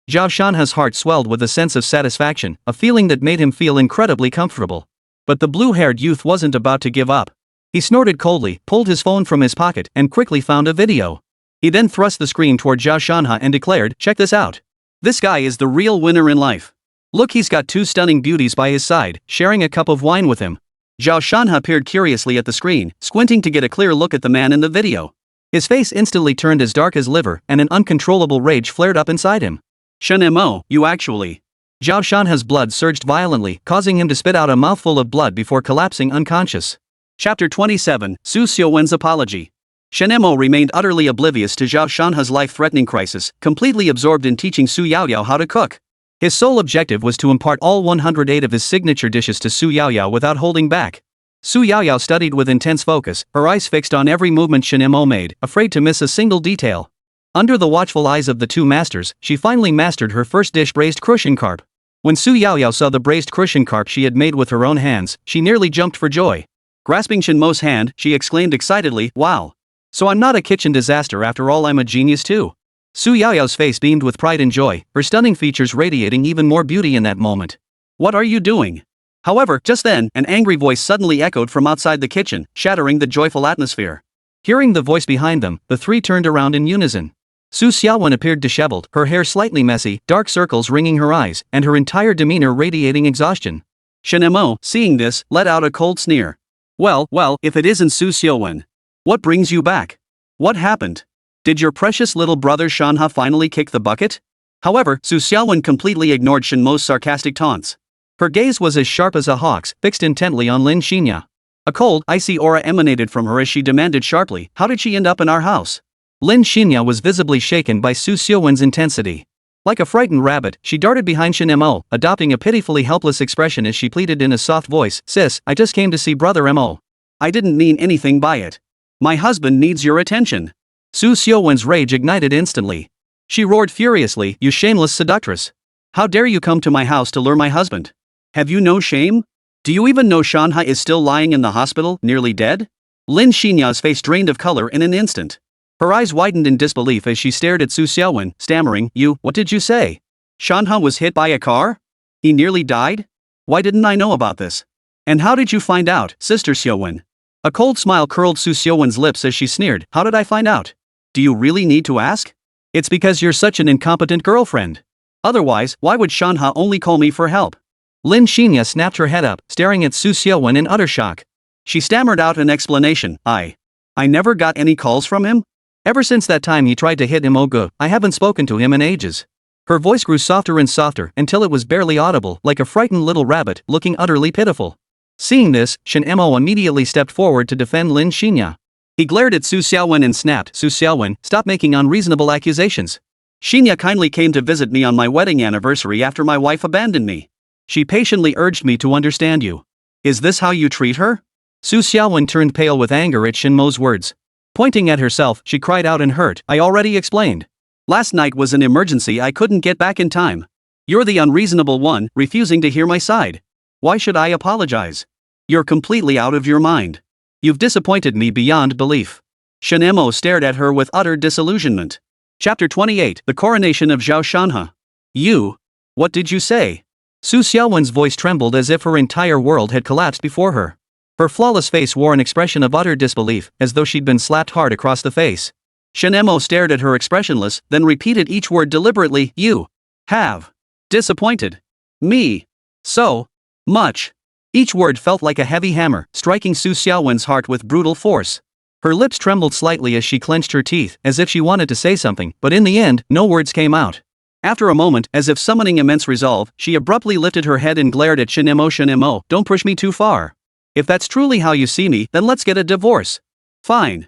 Zhao Shanhe's heart swelled with a sense of satisfaction, a feeling that made him feel incredibly comfortable. But the blue-haired youth wasn't about to give up. He snorted coldly, pulled his phone from his pocket, and quickly found a video. He then thrust the screen toward Zhao Shanhe and declared, Check this out. This guy is the real winner in life. Look, he's got two stunning beauties by his side, sharing a cup of wine with him. Zhao Shanhe peered curiously at the screen, squinting to get a clear look at the man in the video. His face instantly turned as dark as liver, and an uncontrollable rage flared up inside him. Shen Mo, you actually. Zhao Shanhe's blood surged violently, causing him to spit out a mouthful of blood before collapsing unconscious. Chapter 27, Su Xiaowen's Apology. Shen Mo remained utterly oblivious to Zhao Shanhe's life-threatening crisis, completely absorbed in teaching Su Yaoyao how to cook. His sole objective was to impart all 108 of his signature dishes to Su Yaoyao without holding back. Su Yaoyao studied with intense focus, her eyes fixed on every movement Shen Mo made, afraid to miss a single detail. Under the watchful eyes of the two masters, she finally mastered her first dish, braised crucian carp. When Su Yaoyao saw the braised crucian carp she had made with her own hands, she nearly jumped for joy. Grasping Shen Mo's hand, she exclaimed excitedly, Wow! So I'm not a kitchen disaster after all, I'm a genius too. Su Yaoyao's face beamed with pride and joy, her stunning features radiating even more beauty in that moment. What are you doing? However, just then, an angry voice suddenly echoed from outside the kitchen, shattering the joyful atmosphere. Hearing the voice behind them, the three turned around in unison. Su Xiaowen appeared disheveled, her hair slightly messy, dark circles ringing her eyes, and her entire demeanor radiating exhaustion. Shen Mo, seeing this, let out a cold sneer. Well, if it isn't Su Xiaowen. What brings you back? What happened? Did your precious little brother Shanhe finally kick the bucket? However, Xiaowen completely ignored Shen Mo's sarcastic taunts. Her gaze was as sharp as a hawk's, fixed intently on Lin Xinya. A cold, icy aura emanated from her as she demanded sharply, "How did she end up in our house?" Lin Xinya was visibly shaken by Xiaowen's intensity. Like a frightened rabbit, she darted behind Shen Mo, adopting a pitifully helpless expression as she pleaded in a soft voice, "Sis, I just came to see Brother Mo. I didn't mean anything by it. My husband needs your attention." Xiaowen's rage ignited instantly. She roared furiously, "You shameless seductress! How dare you come to my house to lure my husband? Have you no shame? Do you even know Shanhe is still lying in the hospital, nearly dead?" Lin Xinya's face drained of color in an instant. Her eyes widened in disbelief as she stared at Xiaowen, stammering, What did you say? Shanhe was hit by a car? He nearly died? Why didn't I know about this? And how did you find out, Sister Xiaowen?" A cold smile curled Xiaowen's lips as she sneered, "How did I find out? Do you really need to ask? It's because you're such an incompetent girlfriend. Otherwise, why would Shanhe only call me for help?" Lin Xinya snapped her head up, staring at Xiaowen in utter shock. She stammered out an explanation, I never got any calls from him? Ever since that time he tried to hit Imogu, I haven't spoken to him in ages." Her voice grew softer and softer until it was barely audible, like a frightened little rabbit, looking utterly pitiful. Seeing this, Shen Mo immediately stepped forward to defend Lin Xinya. He glared at Xiaowen and snapped, "Xiaowen, stop making unreasonable accusations. Xinya kindly came to visit me on my wedding anniversary after my wife abandoned me. She patiently urged me to understand you. Is this how you treat her?" Xiaowen turned pale with anger at Shen Mo's words. Pointing at herself, she cried out in hurt, "I already explained. Last night was an emergency I couldn't get back in time. You're the unreasonable one, refusing to hear my side. Why should I apologize? You're completely out of your mind. You've disappointed me beyond belief." Shen Mo stared at her with utter disillusionment. Chapter 28, The Coronation of Zhao Shanhe. What did you say?" Xiaowen's voice trembled as if her entire world had collapsed before her. Her flawless face wore an expression of utter disbelief, as though she'd been slapped hard across the face. Shen Mo stared at her expressionless, then repeated each word deliberately, "You have disappointed me so much." Each word felt like a heavy hammer, striking Xiaowen's heart with brutal force. Her lips trembled slightly as she clenched her teeth, as if she wanted to say something, but in the end, no words came out. After a moment, as if summoning immense resolve, she abruptly lifted her head and glared at Shen Mo, "Don't push me too far. If that's truly how you see me, then let's get a divorce." Fine.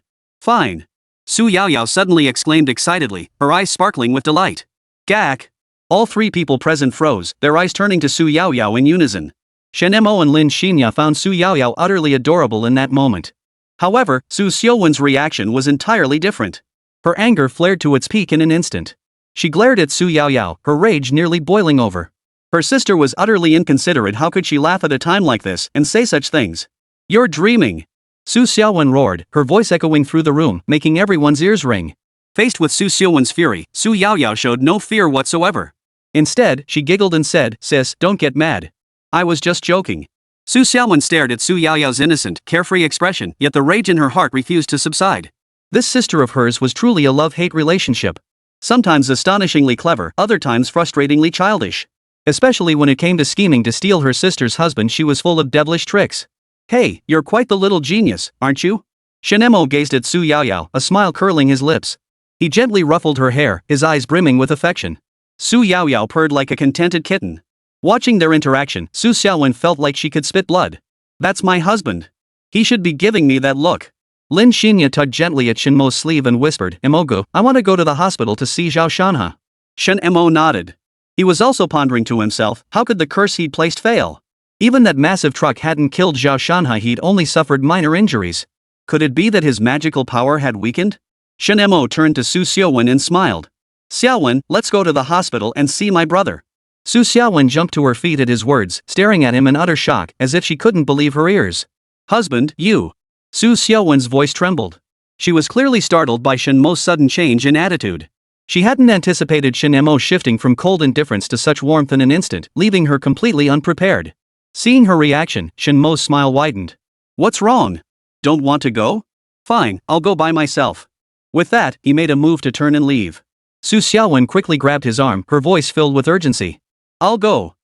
Su Yaoyao suddenly exclaimed excitedly, her eyes sparkling with delight. "Gak!" All three people present froze, their eyes turning to Su Yaoyao in unison. Shen Mo and Lin Xinya found Su Yaoyao utterly adorable in that moment. However, Xiaowen's reaction was entirely different. Her anger flared to its peak in an instant. She glared at Su Yaoyao, her rage nearly boiling over. Her sister was utterly inconsiderate. How could she laugh at a time like this and say such things? "You're dreaming!" Xiaowen roared, her voice echoing through the room, making everyone's ears ring. Faced with Xiaowen's fury, Su Yaoyao showed no fear whatsoever. Instead, she giggled and said, "Sis, don't get mad. I was just joking." Xiaowen stared at Su Yaoyao's innocent, carefree expression, yet the rage in her heart refused to subside. This sister of hers was truly a love-hate relationship. Sometimes astonishingly clever, other times frustratingly childish. Especially when it came to scheming to steal her sister's husband, she was full of devilish tricks. "Hey, you're quite the little genius, aren't you?" Shen Mo gazed at Su Yaoyao, a smile curling his lips. He gently ruffled her hair, his eyes brimming with affection. Su Yaoyao purred like a contented kitten. Watching their interaction, Xiaowen felt like she could spit blood. "That's my husband. He should be giving me that look." Lin Xinya tugged gently at Shen Mo's sleeve and whispered, "Imogu, I want to go to the hospital to see Zhao Shanhe." Shen Mo nodded. He was also pondering to himself, how could the curse he'd placed fail? Even that massive truck hadn't killed Zhao Shanhe, he'd only suffered minor injuries. Could it be that his magical power had weakened? Shen Mo turned to Xiaowen and smiled. "Xiaowen, let's go to the hospital and see my brother." Xiaowen jumped to her feet at his words, staring at him in utter shock, as if she couldn't believe her ears. "Husband, you?" Xiaowen's voice trembled. She was clearly startled by Shen Mo's sudden change in attitude. She hadn't anticipated Shen Mo shifting from cold indifference to such warmth in an instant, leaving her completely unprepared. Seeing her reaction, Shen Mo's smile widened. "What's wrong? Don't want to go? Fine, I'll go by myself." With that, he made a move to turn and leave. Xiaowen quickly grabbed his arm, her voice filled with urgency. I'll go,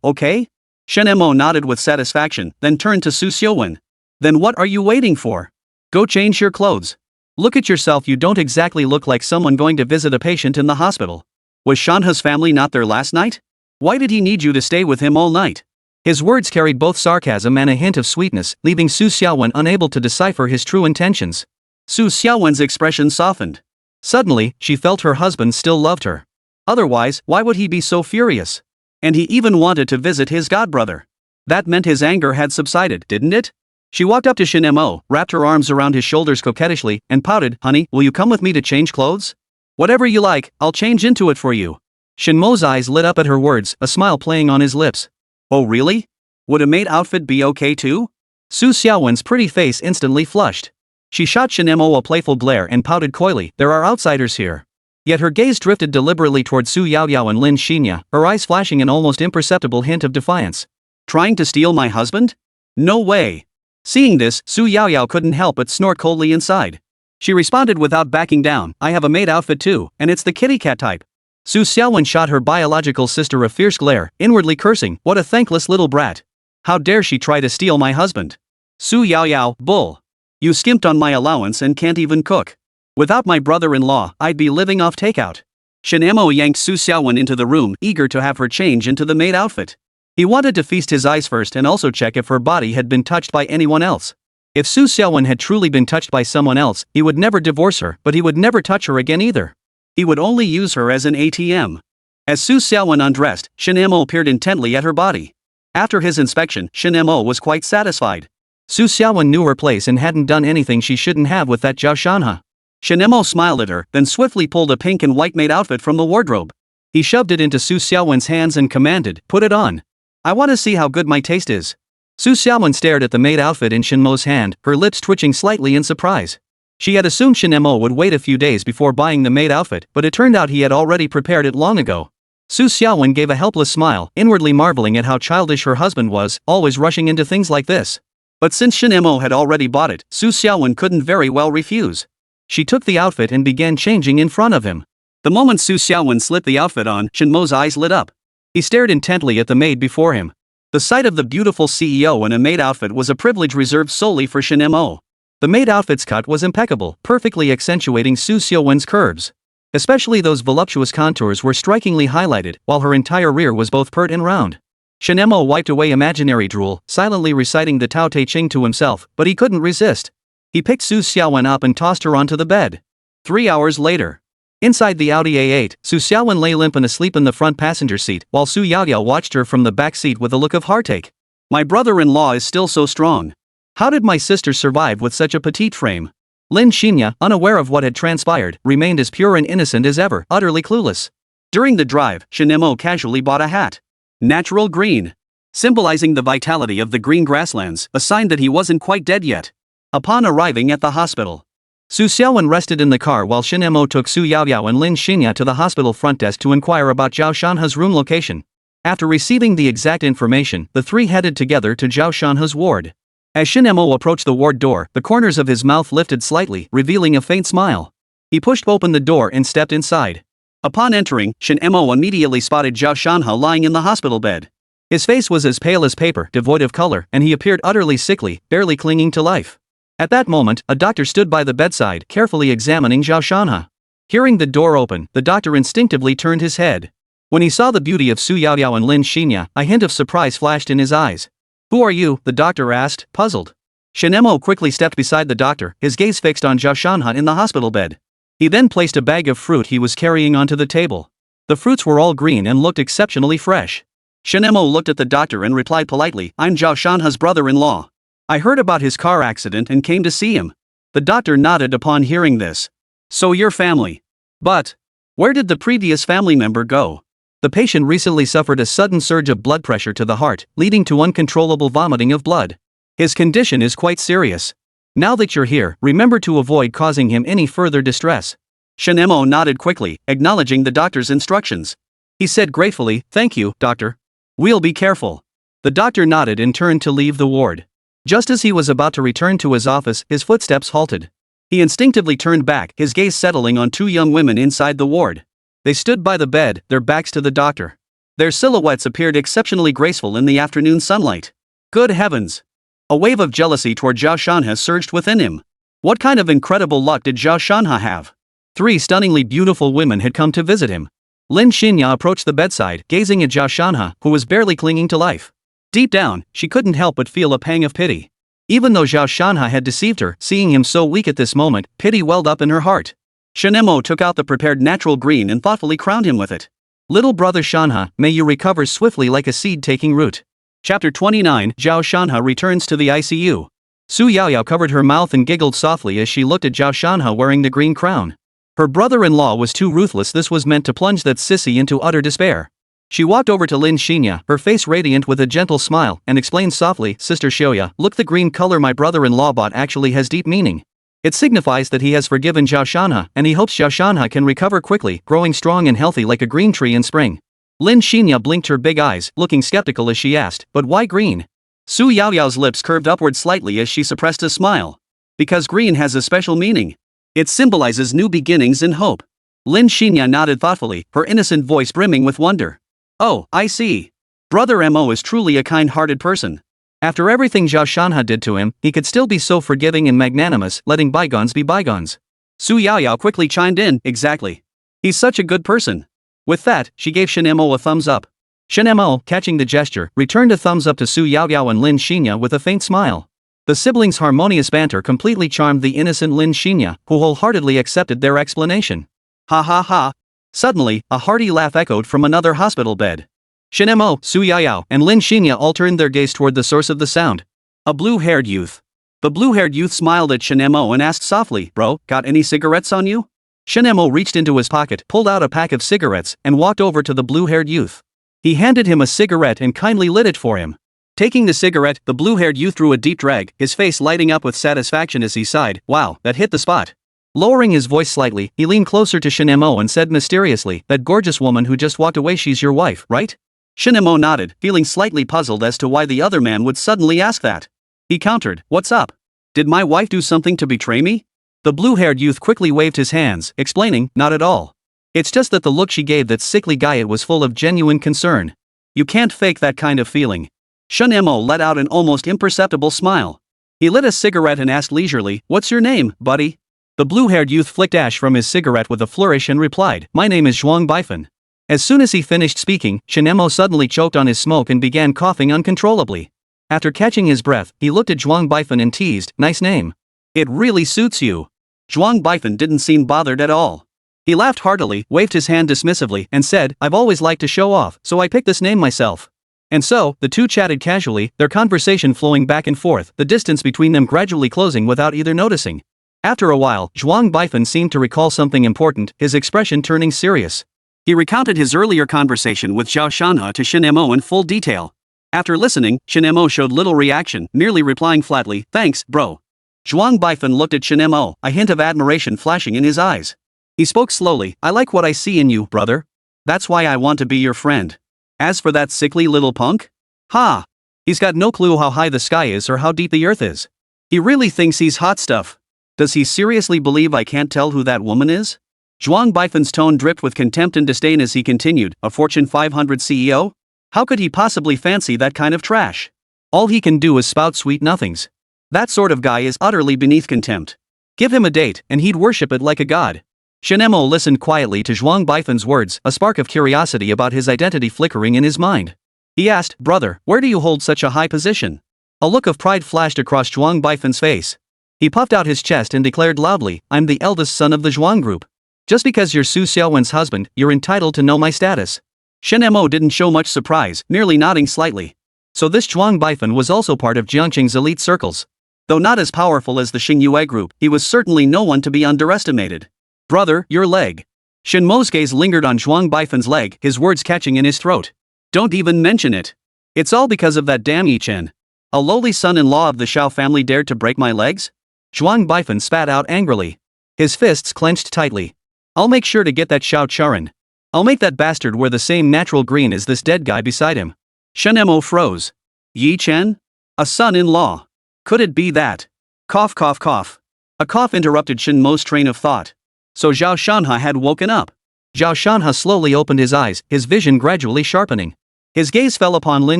okay?" Shen Mo nodded with satisfaction, then turned to Xiaowen. "Then what are you waiting for? Go change your clothes. Look at yourself, you don't exactly look like someone going to visit a patient in the hospital. Was Shanhe's family not there last night? Why did he need you to stay with him all night? His words carried both sarcasm and a hint of sweetness, leaving Su Xiaowen unable to decipher his true intentions. Su Xiaowen's expression softened. Suddenly, she felt her husband still loved her. Otherwise, why would he be so furious? And he even wanted to visit his godbrother. That meant his anger had subsided, didn't it? She walked up to Shen Mo, wrapped her arms around his shoulders coquettishly, and pouted, "Honey, will you come with me to change clothes? Whatever you like, I'll change into it for you." Shen Mo's eyes lit up at her words, a smile playing on his lips. Oh really? Would a maid outfit be okay too? Su Xiaowen's pretty face instantly flushed. She shot Shen Mo a playful glare and pouted coyly, "There are outsiders here." Yet her gaze drifted deliberately toward Su Yaoyao and Lin Xinya, her eyes flashing an almost imperceptible hint of defiance. Trying to steal my husband? No way. Seeing this, Su Yaoyao couldn't help but snort coldly inside. She responded without backing down, "I have a maid outfit too, and it's the kitty cat type." Su Xiaowen shot her biological sister a fierce glare, inwardly cursing, "What a thankless little brat. How dare she try to steal my husband? Su Yaoyao, bull. You skimped on my allowance and can't even cook. Without my brother-in-law, I'd be living off takeout." Shen Mo yanked Su Xiaowen into the room, eager to have her change into the maid outfit. He wanted to feast his eyes first and also check if her body had been touched by anyone else. If Su Xiaowen had truly been touched by someone else, he would never divorce her, but he would never touch her again either. He would only use her as an ATM. As Su Xiaowen undressed, Shen Mo peered intently at her body. After his inspection, Shen Mo was quite satisfied. Su Xiaowen knew her place and hadn't done anything she shouldn't have with that Zhao Shanhe. Shen Mo smiled at her, then swiftly pulled a pink and white maid outfit from the wardrobe. He shoved it into Su Xiaowen's hands and commanded, "Put it on. I want to see how good my taste is." Su Xiaowen stared at the maid outfit in Shen Mo's hand, her lips twitching slightly in surprise. She had assumed Shen Mo would wait a few days before buying the maid outfit, but it turned out he had already prepared it long ago. Su Xiaowen gave a helpless smile, inwardly marveling at how childish her husband was, always rushing into things like this. But since Shen Mo had already bought it, Su Xiaowen couldn't very well refuse. She took the outfit and began changing in front of him. The moment Su Xiaowen slipped the outfit on, Shen Mo's eyes lit up. He stared intently at the maid before him. The sight of the beautiful CEO in a maid outfit was a privilege reserved solely for Shen Mo. The maid outfit's cut was impeccable, perfectly accentuating Su Xiaowen's curves. Especially those voluptuous contours were strikingly highlighted, while her entire rear was both pert and round. Shen Mo wiped away imaginary drool, silently reciting the Tao Te Ching to himself, but he couldn't resist. He picked Su Xiaowen up and tossed her onto the bed. 3 hours later. Inside the Audi A8, Su Xiaowen lay limp and asleep in the front passenger seat, while Su Yaoyao watched her from the back seat with a look of heartache. "My brother-in-law is still so strong. How did my sister survive with such a petite frame?" Lin Xinya, unaware of what had transpired, remained as pure and innocent as ever, utterly clueless. During the drive, Shen Mo casually bought a hat. Natural green. Symbolizing the vitality of the green grasslands, a sign that he wasn't quite dead yet. Upon arriving at the hospital, Su Xiaowen rested in the car while Shen Mo took Su Yaoyao and Lin Xinya to the hospital front desk to inquire about Zhao Shanhe's room location. After receiving the exact information, the three headed together to Zhao Shanhe's ward. As Shen Mo approached the ward door, the corners of his mouth lifted slightly, revealing a faint smile. He pushed open the door and stepped inside. Upon entering, Shen Mo immediately spotted Zhao Shanhe lying in the hospital bed. His face was as pale as paper, devoid of color, and he appeared utterly sickly, barely clinging to life. At that moment, a doctor stood by the bedside, carefully examining Zhao Shanhe. Hearing the door open, the doctor instinctively turned his head. When he saw the beauty of Su Yaoyao and Lin Xinya, a hint of surprise flashed in his eyes. "Who are you?" the doctor asked, puzzled. Shen Mo quickly stepped beside the doctor, his gaze fixed on Zhao Shanhe in the hospital bed. He then placed a bag of fruit he was carrying onto the table. The fruits were all green and looked exceptionally fresh. Shen Mo looked at the doctor and replied politely, "I'm Zhao Shanhe's brother-in-law. I heard about his car accident and came to see him." The doctor nodded upon hearing this. "So your family. But where did the previous family member go?" The patient recently suffered a sudden surge of blood pressure to the heart, leading to uncontrollable vomiting of blood. His condition is quite serious. Now that you're here, remember to avoid causing him any further distress. Shen Mo nodded quickly, acknowledging the doctor's instructions. He said gratefully, "Thank you, doctor. We'll be careful." The doctor nodded and turned to leave the ward. Just as he was about to return to his office, his footsteps halted. He instinctively turned back, his gaze settling on two young women inside the ward. They stood by the bed, their backs to the doctor. Their silhouettes appeared exceptionally graceful in the afternoon sunlight. Good heavens! A wave of jealousy toward Zhao Shanhe surged within him. What kind of incredible luck did Zhao Shanhe have? 3 stunningly beautiful women had come to visit him. Lin Xinya approached the bedside, gazing at Zhao Shanhe, who was barely clinging to life. Deep down, she couldn't help but feel a pang of pity. Even though Zhao Shanhe had deceived her, seeing him so weak at this moment, pity welled up in her heart. Shen Mo took out the prepared natural green and thoughtfully crowned him with it. Little brother Shanhe, may you recover swiftly like a seed taking root. Chapter 29, Zhao Shanhe returns to the ICU. Su Yaoyao covered her mouth and giggled softly as she looked at Zhao Shanhe wearing the green crown. Her brother-in-law was too ruthless. This was meant to plunge that sissy into utter despair. She walked over to Lin Xinya, her face radiant with a gentle smile, and explained softly, Sister Xiaoya, look, the green color my brother-in-law bought actually has deep meaning. It signifies that he has forgiven Zhao Shanhe, and he hopes Zhao Shanhe can recover quickly, growing strong and healthy like a green tree in spring. Lin Xinya blinked her big eyes, looking skeptical as she asked, but why green? Su Yaoyao's lips curved upward slightly as she suppressed a smile. Because green has a special meaning. It symbolizes new beginnings and hope. Lin Xinya nodded thoughtfully, her innocent voice brimming with wonder. Oh, I see. Brother Mo is truly a kind-hearted person. After everything Zhao Shanhe did to him, he could still be so forgiving and magnanimous, letting bygones be bygones. Su Yaoyao quickly chimed in, exactly. He's such a good person. With that, she gave Shen Mo a thumbs up. Shen Mo, catching the gesture, returned a thumbs up to Su Yaoyao and Lin Xinya with a faint smile. The siblings' harmonious banter completely charmed the innocent Lin Xinya, who wholeheartedly accepted their explanation. Ha ha ha. Suddenly, a hearty laugh echoed from another hospital bed. Shen Mo, Su Yaoyao, and Lin Xinya all turned their gaze toward the source of the sound. A blue-haired youth. The blue-haired youth smiled at Shen Mo and asked softly, Bro, got any cigarettes on you? Shen Mo reached into his pocket, pulled out a pack of cigarettes, and walked over to the blue-haired youth. He handed him a cigarette and kindly lit it for him. Taking the cigarette, the blue-haired youth drew a deep drag, his face lighting up with satisfaction as he sighed, wow, that hit the spot. Lowering his voice slightly, he leaned closer to Shen Mo and said mysteriously, that gorgeous woman who just walked away, she's your wife, right? Shen Mo nodded, feeling slightly puzzled as to why the other man would suddenly ask that. He countered, what's up? Did my wife do something to betray me? The blue-haired youth quickly waved his hands, explaining, not at all. It's just that the look she gave that sickly guy, it was full of genuine concern. You can't fake that kind of feeling. Shen Mo let out an almost imperceptible smile. He lit a cigarette and asked leisurely, what's your name, buddy? The blue-haired youth flicked ash from his cigarette with a flourish and replied, my name is Zhuang Baifan. As soon as he finished speaking, Shen Mo suddenly choked on his smoke and began coughing uncontrollably. After catching his breath, he looked at Zhuang Baifan and teased, nice name. It really suits you. Zhuang Baifan didn't seem bothered at all. He laughed heartily, waved his hand dismissively, and said, I've always liked to show off, so I picked this name myself. And so, the two chatted casually, their conversation flowing back and forth, the distance between them gradually closing without either noticing. After a while, Zhuang Baifan seemed to recall something important, his expression turning serious. He recounted his earlier conversation with Zhao Shanhe to Shen Mo in full detail. After listening, Shen Mo showed little reaction, merely replying flatly, thanks, bro. Zhuang Baifan looked at Shen Mo, a hint of admiration flashing in his eyes. He spoke slowly, I like what I see in you, brother. That's why I want to be your friend. As for that sickly little punk? Ha! He's got no clue how high the sky is or how deep the earth is. He really thinks he's hot stuff. Does he seriously believe I can't tell who that woman is? Zhuang Baifan's tone dripped with contempt and disdain as he continued, a Fortune 500 CEO? How could he possibly fancy that kind of trash? All he can do is spout sweet nothings. That sort of guy is utterly beneath contempt. Give him a date, and he'd worship it like a god. Shen Mo listened quietly to Zhuang Baifan's words, a spark of curiosity about his identity flickering in his mind. He asked, brother, where do you hold such a high position? A look of pride flashed across Zhuang Baifan's face. He puffed out his chest and declared loudly, I'm the eldest son of the Zhuang group. Just because you're Su Xiaowen's husband, you're entitled to know my status. Shen Mo didn't show much surprise, merely nodding slightly. So this Zhuang Baifan was also part of Jiangqing's elite circles. Though not as powerful as the Xingyue group, he was certainly no one to be underestimated. Brother, your leg. Shen Mo's gaze lingered on Zhuang Baifan's leg, his words catching in his throat. Don't even mention it. It's all because of that damn Yi Chen. A lowly son-in-law of the Xiao family dared to break my legs? Zhuang Baifan spat out angrily. His fists clenched tightly. I'll make sure to get that Xiao Charan. I'll make that bastard wear the same natural green as this dead guy beside him. Shen Mo froze. Yi Chen? A son-in-law. Could it be that? Cough cough cough. A cough interrupted Shen Mo's train of thought. So Zhao Shanhe had woken up. Zhao Shanhe slowly opened his eyes, his vision gradually sharpening. His gaze fell upon Lin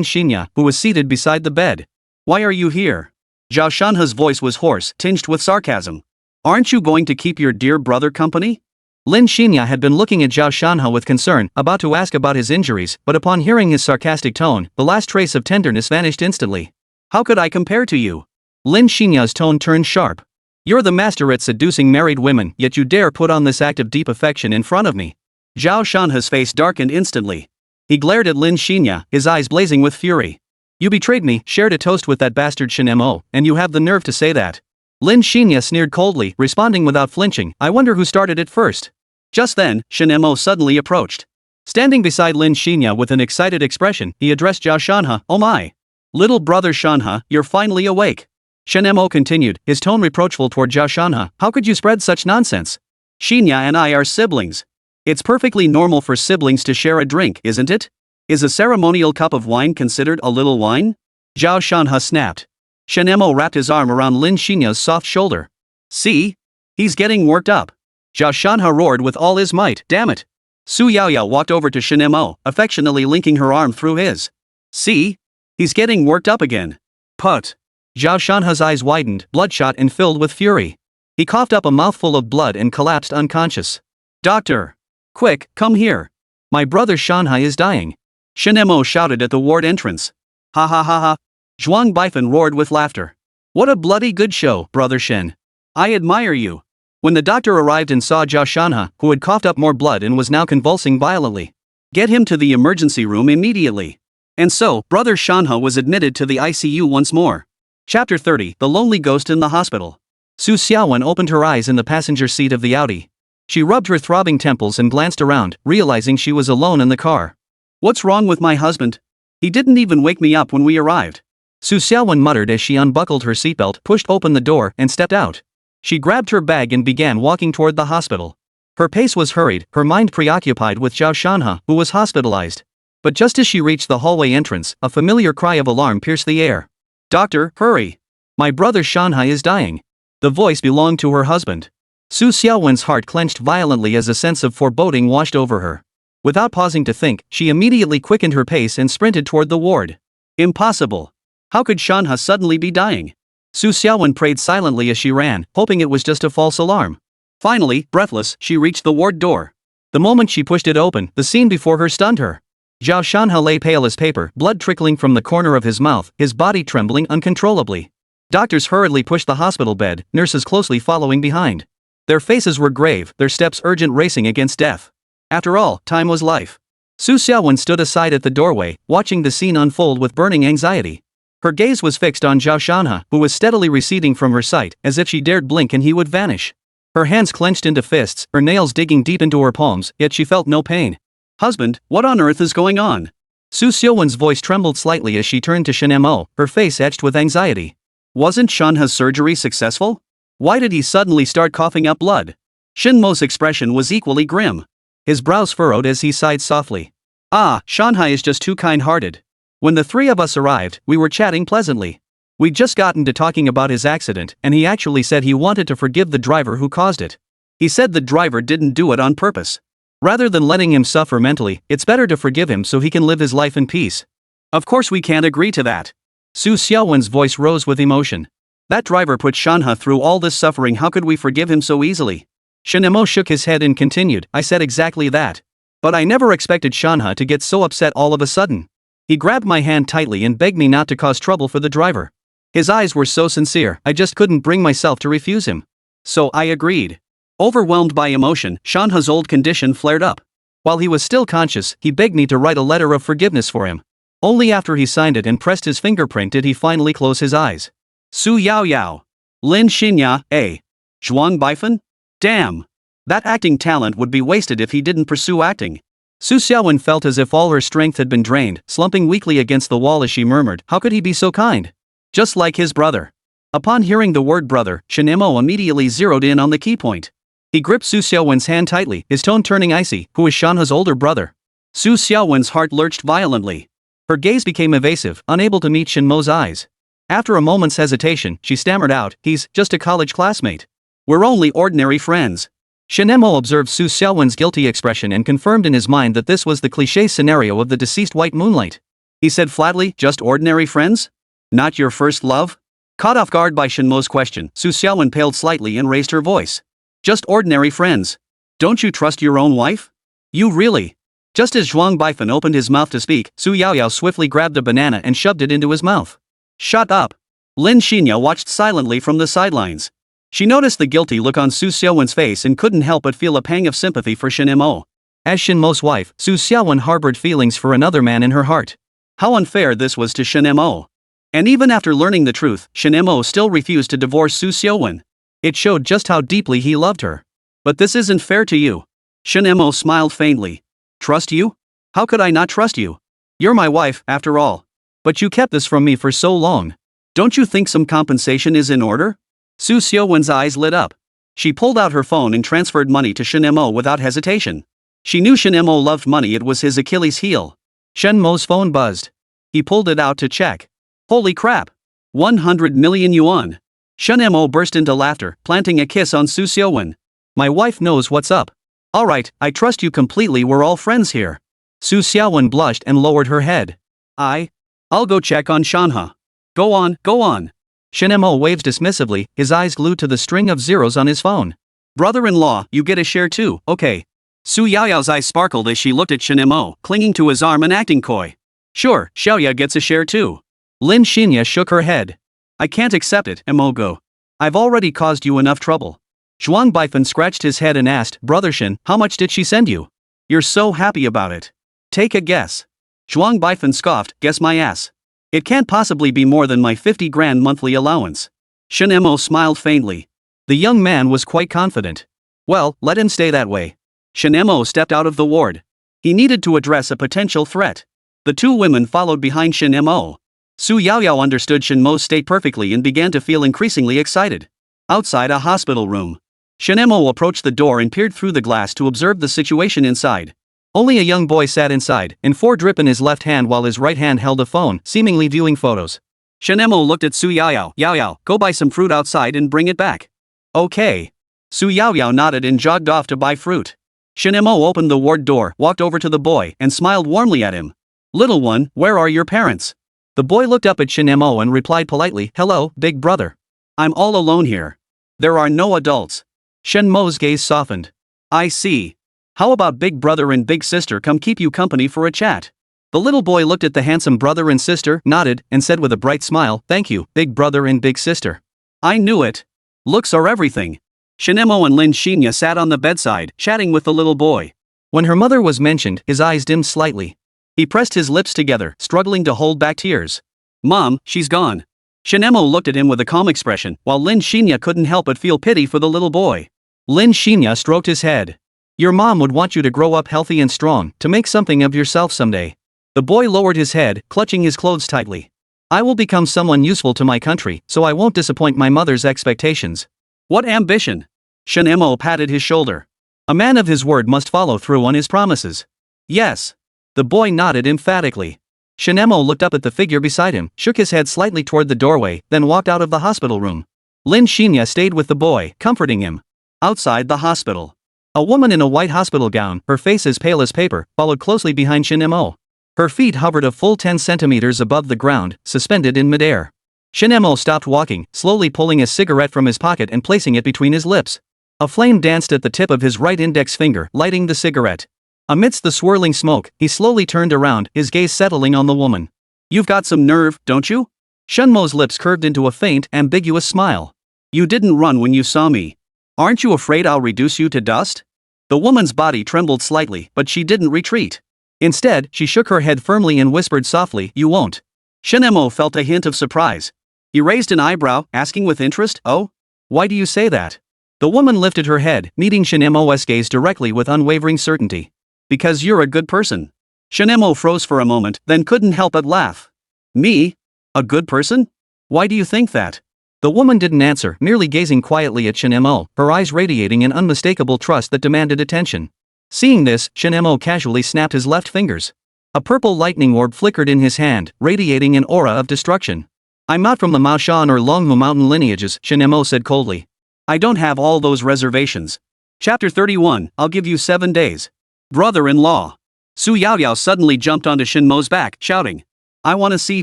Xinya, who was seated beside the bed. Why are you here? Zhao Shanhe's voice was hoarse, tinged with sarcasm. Aren't you going to keep your dear brother company? Lin Xinya had been looking at Zhao Shanhe with concern, about to ask about his injuries, but upon hearing his sarcastic tone, the last trace of tenderness vanished instantly. How could I compare to you? Lin Xinya's tone turned sharp. You're the master at seducing married women, yet you dare put on this act of deep affection in front of me. Zhao Shanhe's face darkened instantly. He glared at Lin Xinya, his eyes blazing with fury. You betrayed me, shared a toast with that bastard Shen Mo, and you have the nerve to say that. Lin Xinya sneered coldly, responding without flinching, I wonder who started it first. Just then, Shen Mo suddenly approached. Standing beside Lin Xinya with an excited expression, he addressed Zhao Shanhe, oh my. Little brother Shanhe, you're finally awake. Shen Mo continued, his tone reproachful toward Zhao Shanhe, how could you spread such nonsense? Xinya and I are siblings. It's perfectly normal for siblings to share a drink, isn't it? Is a ceremonial cup of wine considered a little wine? Zhao Shanhe snapped. Shen Mo wrapped his arm around Lin Xinya's soft shoulder. See? He's getting worked up. Zhao Shanhe roared with all his might, damn it. Su Yaoyao walked over to Shen Mo, affectionately linking her arm through his. See? He's getting worked up again. Put. Zhao Shanhe's eyes widened, bloodshot and filled with fury. He coughed up a mouthful of blood and collapsed unconscious. Doctor! Quick, come here. My brother Shanhe is dying. Shen Mo shouted at the ward entrance. Ha ha ha ha. Zhuang Baifan roared with laughter. What a bloody good show, brother Shen. I admire you. When the doctor arrived and saw Zhao Shanhe, who had coughed up more blood and was now convulsing violently. Get him to the emergency room immediately. And so, brother Shanhe was admitted to the ICU once more. Chapter 30, The Lonely Ghost in the Hospital. Su Xiaowen opened her eyes in the passenger seat of the Audi. She rubbed her throbbing temples and glanced around, realizing she was alone in the car. What's wrong with my husband? He didn't even wake me up when we arrived. Su Xiaowen muttered as she unbuckled her seatbelt, pushed open the door, and stepped out. She grabbed her bag and began walking toward the hospital. Her pace was hurried, her mind preoccupied with Zhao Shanhe, who was hospitalized. But just as she reached the hallway entrance, a familiar cry of alarm pierced the air. Doctor, hurry! My brother Shanhe is dying. The voice belonged to her husband. Su Xiaowen's heart clenched violently as a sense of foreboding washed over her. Without pausing to think, she immediately quickened her pace and sprinted toward the ward. Impossible. How could Shanhe suddenly be dying? Su Xiaowen prayed silently as she ran, hoping it was just a false alarm. Finally, breathless, she reached the ward door. The moment she pushed it open, the scene before her stunned her. Zhao Shanhe lay pale as paper, blood trickling from the corner of his mouth, his body trembling uncontrollably. Doctors hurriedly pushed the hospital bed, nurses closely following behind. Their faces were grave, their steps urgent, racing against death. After all, time was life. Su Xiaowen stood aside at the doorway, watching the scene unfold with burning anxiety. Her gaze was fixed on Zhao Shanhe, who was steadily receding from her sight, as if she dared blink and he would vanish. Her hands clenched into fists, her nails digging deep into her palms, yet she felt no pain. Husband, what on earth is going on? Su Xiaowen's voice trembled slightly as she turned to Shen Mo, her face etched with anxiety. Wasn't Shanhe's surgery successful? Why did he suddenly start coughing up blood? Shen Mo's expression was equally grim. His brows furrowed as he sighed softly. Ah, Shanhe is just too kind-hearted. When the three of us arrived, we were chatting pleasantly. We'd just gotten to talking about his accident, and he actually said he wanted to forgive the driver who caused it. He said the driver didn't do it on purpose. Rather than letting him suffer mentally, it's better to forgive him so he can live his life in peace. Of course we can't agree to that. Su Xiaowen's voice rose with emotion. That driver put Shanhe through all this suffering, how could we forgive him so easily? Shen Mo shook his head and continued, I said exactly that. But I never expected Shanhe to get so upset all of a sudden. He grabbed my hand tightly and begged me not to cause trouble for the driver. His eyes were so sincere, I just couldn't bring myself to refuse him. So I agreed. Overwhelmed by emotion, Shanhe's old condition flared up. While he was still conscious, he begged me to write a letter of forgiveness for him. Only after he signed it and pressed his fingerprint did he finally close his eyes. Su Yaoyao. Lin Xinya, A. Zhuang Baifan? Damn. That acting talent would be wasted if he didn't pursue acting. Su Xiaowen felt as if all her strength had been drained, slumping weakly against the wall as she murmured, how could he be so kind? Just like his brother. Upon hearing the word brother, Shen Mo immediately zeroed in on the key point. He gripped Su Xiaowen's hand tightly, his tone turning icy, who is Shanhe's older brother. Su Xiaowen's heart lurched violently. Her gaze became evasive, unable to meet Shen Mo's eyes. After a moment's hesitation, she stammered out, he's just a college classmate. We're only ordinary friends. Shen Mo observed Su Xiaowen's guilty expression and confirmed in his mind that this was the cliché scenario of the deceased white moonlight. He said flatly, just ordinary friends? Not your first love? Caught off guard by Shen Mo's question, Su Xiaowen paled slightly and raised her voice. Just ordinary friends. Don't you trust your own wife? You really? Just as Zhuang Baifan opened his mouth to speak, Su Yaoyao swiftly grabbed a banana and shoved it into his mouth. Shut up. Lin Xinya watched silently from the sidelines. She noticed the guilty look on Su Xiaowen's face and couldn't help but feel a pang of sympathy for Shen Mo. As Shen Mo's wife, Su Xiaowen harbored feelings for another man in her heart. How unfair this was to Shen Mo. And even after learning the truth, Shen Mo still refused to divorce Su Xiaowen. It showed just how deeply he loved her. But this isn't fair to you. Shen Mo smiled faintly. Trust you? How could I not trust you? You're my wife, after all. But you kept this from me for so long. Don't you think some compensation is in order? Su Xiaowen's eyes lit up. She pulled out her phone and transferred money to Shen Mo without hesitation. She knew Shen Mo loved money, it was his Achilles heel. Shen Mo's phone buzzed. He pulled it out to check. Holy crap! 100 million yuan. Shen Mo burst into laughter, planting a kiss on Su Xiaowen. My wife knows what's up. Alright, I trust you completely, we're all friends here. Su Xiaowen blushed and lowered her head. I'll go check on Shanhe. Go on. Shen Mo waves dismissively, his eyes glued to the string of zeros on his phone. Brother-in-law, you get a share too, okay. Su Yaoyao's eyes sparkled as she looked at Shen Mo, clinging to his arm and acting coy. Sure, Xiaoya gets a share too. Lin Xinya shook her head. I can't accept it, Mo. I've already caused you enough trouble. Zhuang Baifan scratched his head and asked, Brother Shen, how much did she send you? You're so happy about it. Take a guess. Zhuang Baifan scoffed, guess my ass. It can't possibly be more than my 50 grand monthly allowance. Shen Mo smiled faintly. The young man was quite confident. Well, let him stay that way. Shen Mo stepped out of the ward. He needed to address a potential threat. The two women followed behind Shen Mo. Su Yaoyao understood Shen Mo's state perfectly and began to feel increasingly excited. Outside a hospital room. Shen Mo approached the door and peered through the glass to observe the situation inside. Only a young boy sat inside, and 4 drip in his left hand while his right hand held a phone, seemingly viewing photos. Shen Mo looked at Su Yaoyao. Yaoyao, go buy some fruit outside and bring it back. Okay. Su Yaoyao nodded and jogged off to buy fruit. Shen Mo opened the ward door, walked over to the boy, and smiled warmly at him. Little one, where are your parents? The boy looked up at Shen Mo and replied politely, Hello, big brother. I'm all alone here. There are no adults. Shen Mo's gaze softened. I see. How about big brother and big sister come keep you company for a chat? The little boy looked at the handsome brother and sister, nodded, and said with a bright smile, Thank you, big brother and big sister. I knew it. Looks are everything. Shen Mo and Lin Xinya sat on the bedside, chatting with the little boy. When her mother was mentioned, his eyes dimmed slightly. He pressed his lips together, struggling to hold back tears. Mom, she's gone. Shen Mo looked at him with a calm expression, while Lin Xinya couldn't help but feel pity for the little boy. Lin Xinya stroked his head. Your mom would want you to grow up healthy and strong, to make something of yourself someday. The boy lowered his head, clutching his clothes tightly. I will become someone useful to my country, so I won't disappoint my mother's expectations. What ambition! Shen Mo patted his shoulder. A man of his word must follow through on his promises. Yes. The boy nodded emphatically. Shen Mo looked up at the figure beside him, shook his head slightly toward the doorway, then walked out of the hospital room. Lin Xinya stayed with the boy, comforting him. Outside the hospital. A woman in a white hospital gown, her face as pale as paper, followed closely behind Shen Mo. Her feet hovered a full 10 centimeters above the ground, suspended in midair. Shen Mo stopped walking, slowly pulling a cigarette from his pocket and placing it between his lips. A flame danced at the tip of his right index finger, lighting the cigarette. Amidst the swirling smoke, he slowly turned around, his gaze settling on the woman. You've got some nerve, don't you? Shen Mo's lips curved into a faint, ambiguous smile. You didn't run when you saw me. Aren't you afraid I'll reduce you to dust? The woman's body trembled slightly, but she didn't retreat. Instead, she shook her head firmly and whispered softly, You won't. Shen Mo felt a hint of surprise. He raised an eyebrow, asking with interest, Oh? Why do you say that? The woman lifted her head, meeting Shen Mo's gaze directly with unwavering certainty. Because you're a good person. Shen Mo froze for a moment, then couldn't help but laugh. Me? A good person? Why do you think that? The woman didn't answer, merely gazing quietly at Shen Mo, her eyes radiating an unmistakable trust that demanded attention. Seeing this, Shen Mo casually snapped his left fingers. A purple lightning orb flickered in his hand, radiating an aura of destruction. I'm not from the Maoshan or Longhu mountain lineages, Shen Mo said coldly. I don't have all those reservations. Chapter 31, I'll give you 7 days. Brother-in-law. Su Yaoyao suddenly jumped onto Shen Mo's back, shouting. I wanna see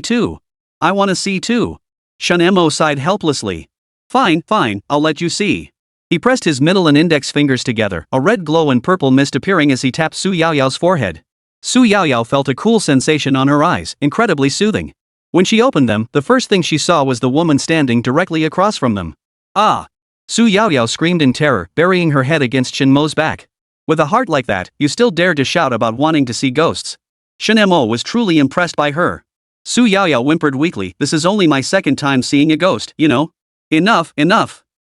too. I wanna see too. Shen Mo sighed helplessly. Fine, I'll let you see. He pressed his middle and index fingers together, a red glow and purple mist appearing as he tapped Su Yaoyao's forehead. Su Yaoyao felt a cool sensation on her eyes, incredibly soothing. When she opened them, the first thing she saw was the woman standing directly across from them. Ah! Su Yaoyao screamed in terror, burying her head against Shen Mo's back. With a heart like that, you still dared to shout about wanting to see ghosts. Shen Mo was truly impressed by her. Su Yaoyao whimpered weakly, this is only my second time seeing a ghost, you know. Enough.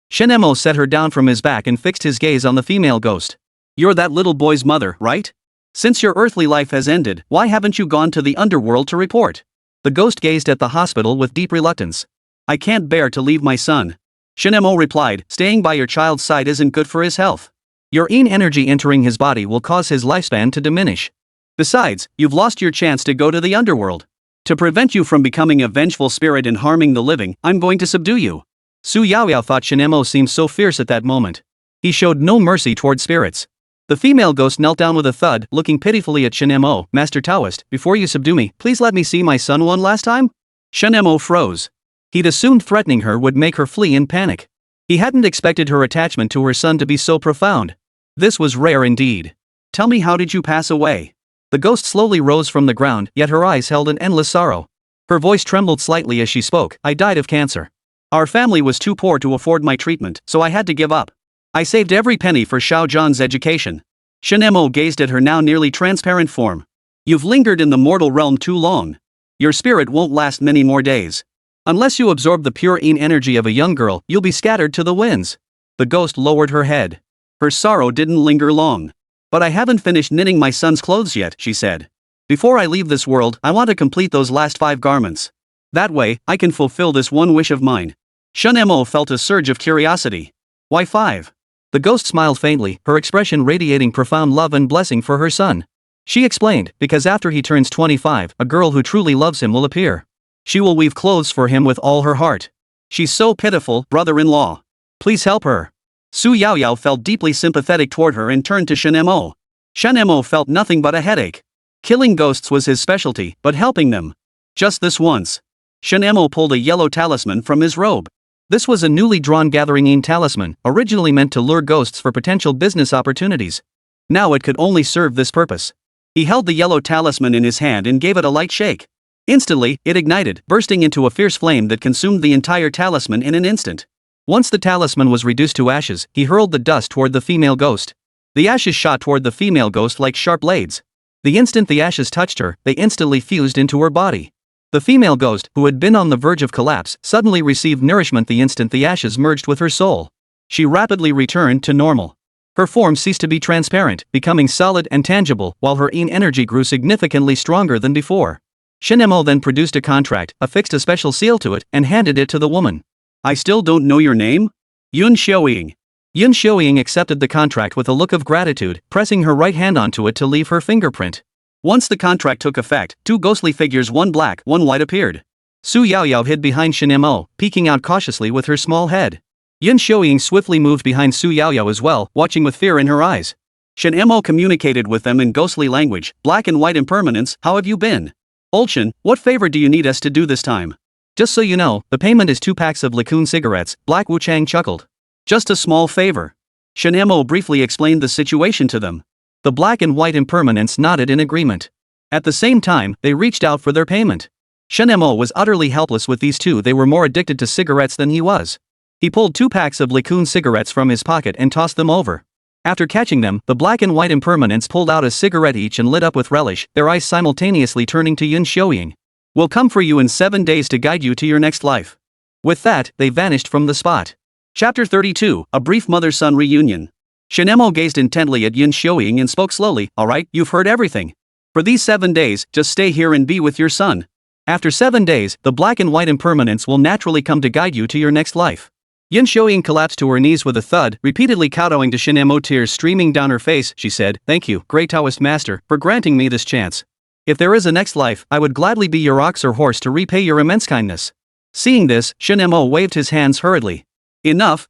Shen Mo set her down from his back and fixed his gaze on the female ghost. You're that little boy's mother, right? Since your earthly life has ended, why haven't you gone to the underworld to report? The ghost gazed at the hospital with deep reluctance. I can't bear to leave my son. Shen Mo replied, staying by your child's side isn't good for his health. Your yin energy entering his body will cause his lifespan to diminish. Besides, you've lost your chance to go to the underworld. To prevent you from becoming a vengeful spirit and harming the living, I'm going to subdue you. Su Yaoyao thought Shen Mo seemed so fierce at that moment. He showed no mercy toward spirits. The female ghost knelt down with a thud, looking pitifully at Shen Mo. Master Daoist, before you subdue me, please let me see my son one last time? Shen Mo froze. He'd assumed threatening her would make her flee in panic. He hadn't expected her attachment to her son to be so profound. This was rare indeed. Tell me, how did you pass away? The ghost slowly rose from the ground, yet her eyes held an endless sorrow. Her voice trembled slightly as she spoke. I died of cancer. Our family was too poor to afford my treatment, so I had to give up. I saved every penny for Xiao Zhan's education. Shen Mo gazed at her now nearly transparent form. You've lingered in the mortal realm too long. Your spirit won't last many more days. Unless you absorb the pure yin energy of a young girl, you'll be scattered to the winds. The ghost lowered her head. Her sorrow didn't linger long. But I haven't finished knitting my son's clothes yet, she said. Before I leave this world, I want to complete those last 5 garments. That way, I can fulfill this one wish of mine. Shen Mo felt a surge of curiosity. Why 5? The ghost smiled faintly, her expression radiating profound love and blessing for her son. She explained, because after he turns 25, a girl who truly loves him will appear. She will weave clothes for him with all her heart. She's so pitiful, brother-in-law. Please help her. Su Yaoyao felt deeply sympathetic toward her and turned to Shen Mo. Shen Mo felt nothing but a headache. Killing ghosts was his specialty, but helping them. Just this once. Shen Mo pulled a yellow talisman from his robe. This was a newly drawn gathering yin talisman, originally meant to lure ghosts for potential business opportunities. Now it could only serve this purpose. He held the yellow talisman in his hand and gave it a light shake. Instantly, it ignited, bursting into a fierce flame that consumed the entire talisman in an instant. Once the talisman was reduced to ashes, he hurled the dust toward the female ghost. The ashes shot toward the female ghost like sharp blades. The instant the ashes touched her, they instantly fused into her body. The female ghost, who had been on the verge of collapse, suddenly received nourishment the instant the ashes merged with her soul. She rapidly returned to normal. Her form ceased to be transparent, becoming solid and tangible, while her yin energy grew significantly stronger than before. Shen Mo then produced a contract, affixed a special seal to it, and handed it to the woman. I still don't know your name? Yun Xiaoying. Yun Xiaoying accepted the contract with a look of gratitude, pressing her right hand onto it to leave her fingerprint. Once the contract took effect, 2 ghostly figures, one black, one white, appeared. Su Yaoyao hid behind Shen Mo, peeking out cautiously with her small head. Yun Xiaoying swiftly moved behind Su Yaoyao as well, watching with fear in her eyes. Shen Mo communicated with them in ghostly language. Black and white impermanence, how have you been? Old Shen, what favor do you need us to do this time? Just so you know, the payment is 2 packs of Licoon cigarettes. Black Wuchang chuckled. Just a small favor. Shen Mo briefly explained the situation to them. The black and white impermanents nodded in agreement. At the same time, they reached out for their payment. Shen Mo was utterly helpless with these two. They were more addicted to cigarettes than he was. He pulled 2 packs of Licoon cigarettes from his pocket and tossed them over. After catching them, the black and white impermanents pulled out a cigarette each and lit up with relish, their eyes simultaneously turning to Yun Xiaoying. We'll come for you in 7 days to guide you to your next life. With that, they vanished from the spot. Chapter 32, A Brief Mother-Son Reunion. Shen Mo gazed intently at Yun Xiaoying and spoke slowly. Alright, you've heard everything. For these 7 days, just stay here and be with your son. After 7 days, the black and white impermanents will naturally come to guide you to your next life. Yun Xiaoying collapsed to her knees with a thud, repeatedly kowtowing to Shen Mo. Tears streaming down her face, she said, Thank you, great Daoist master, for granting me this chance. If there is a next life, I would gladly be your ox or horse to repay your immense kindness. Seeing this, Shen Mo waved his hands hurriedly. Enough.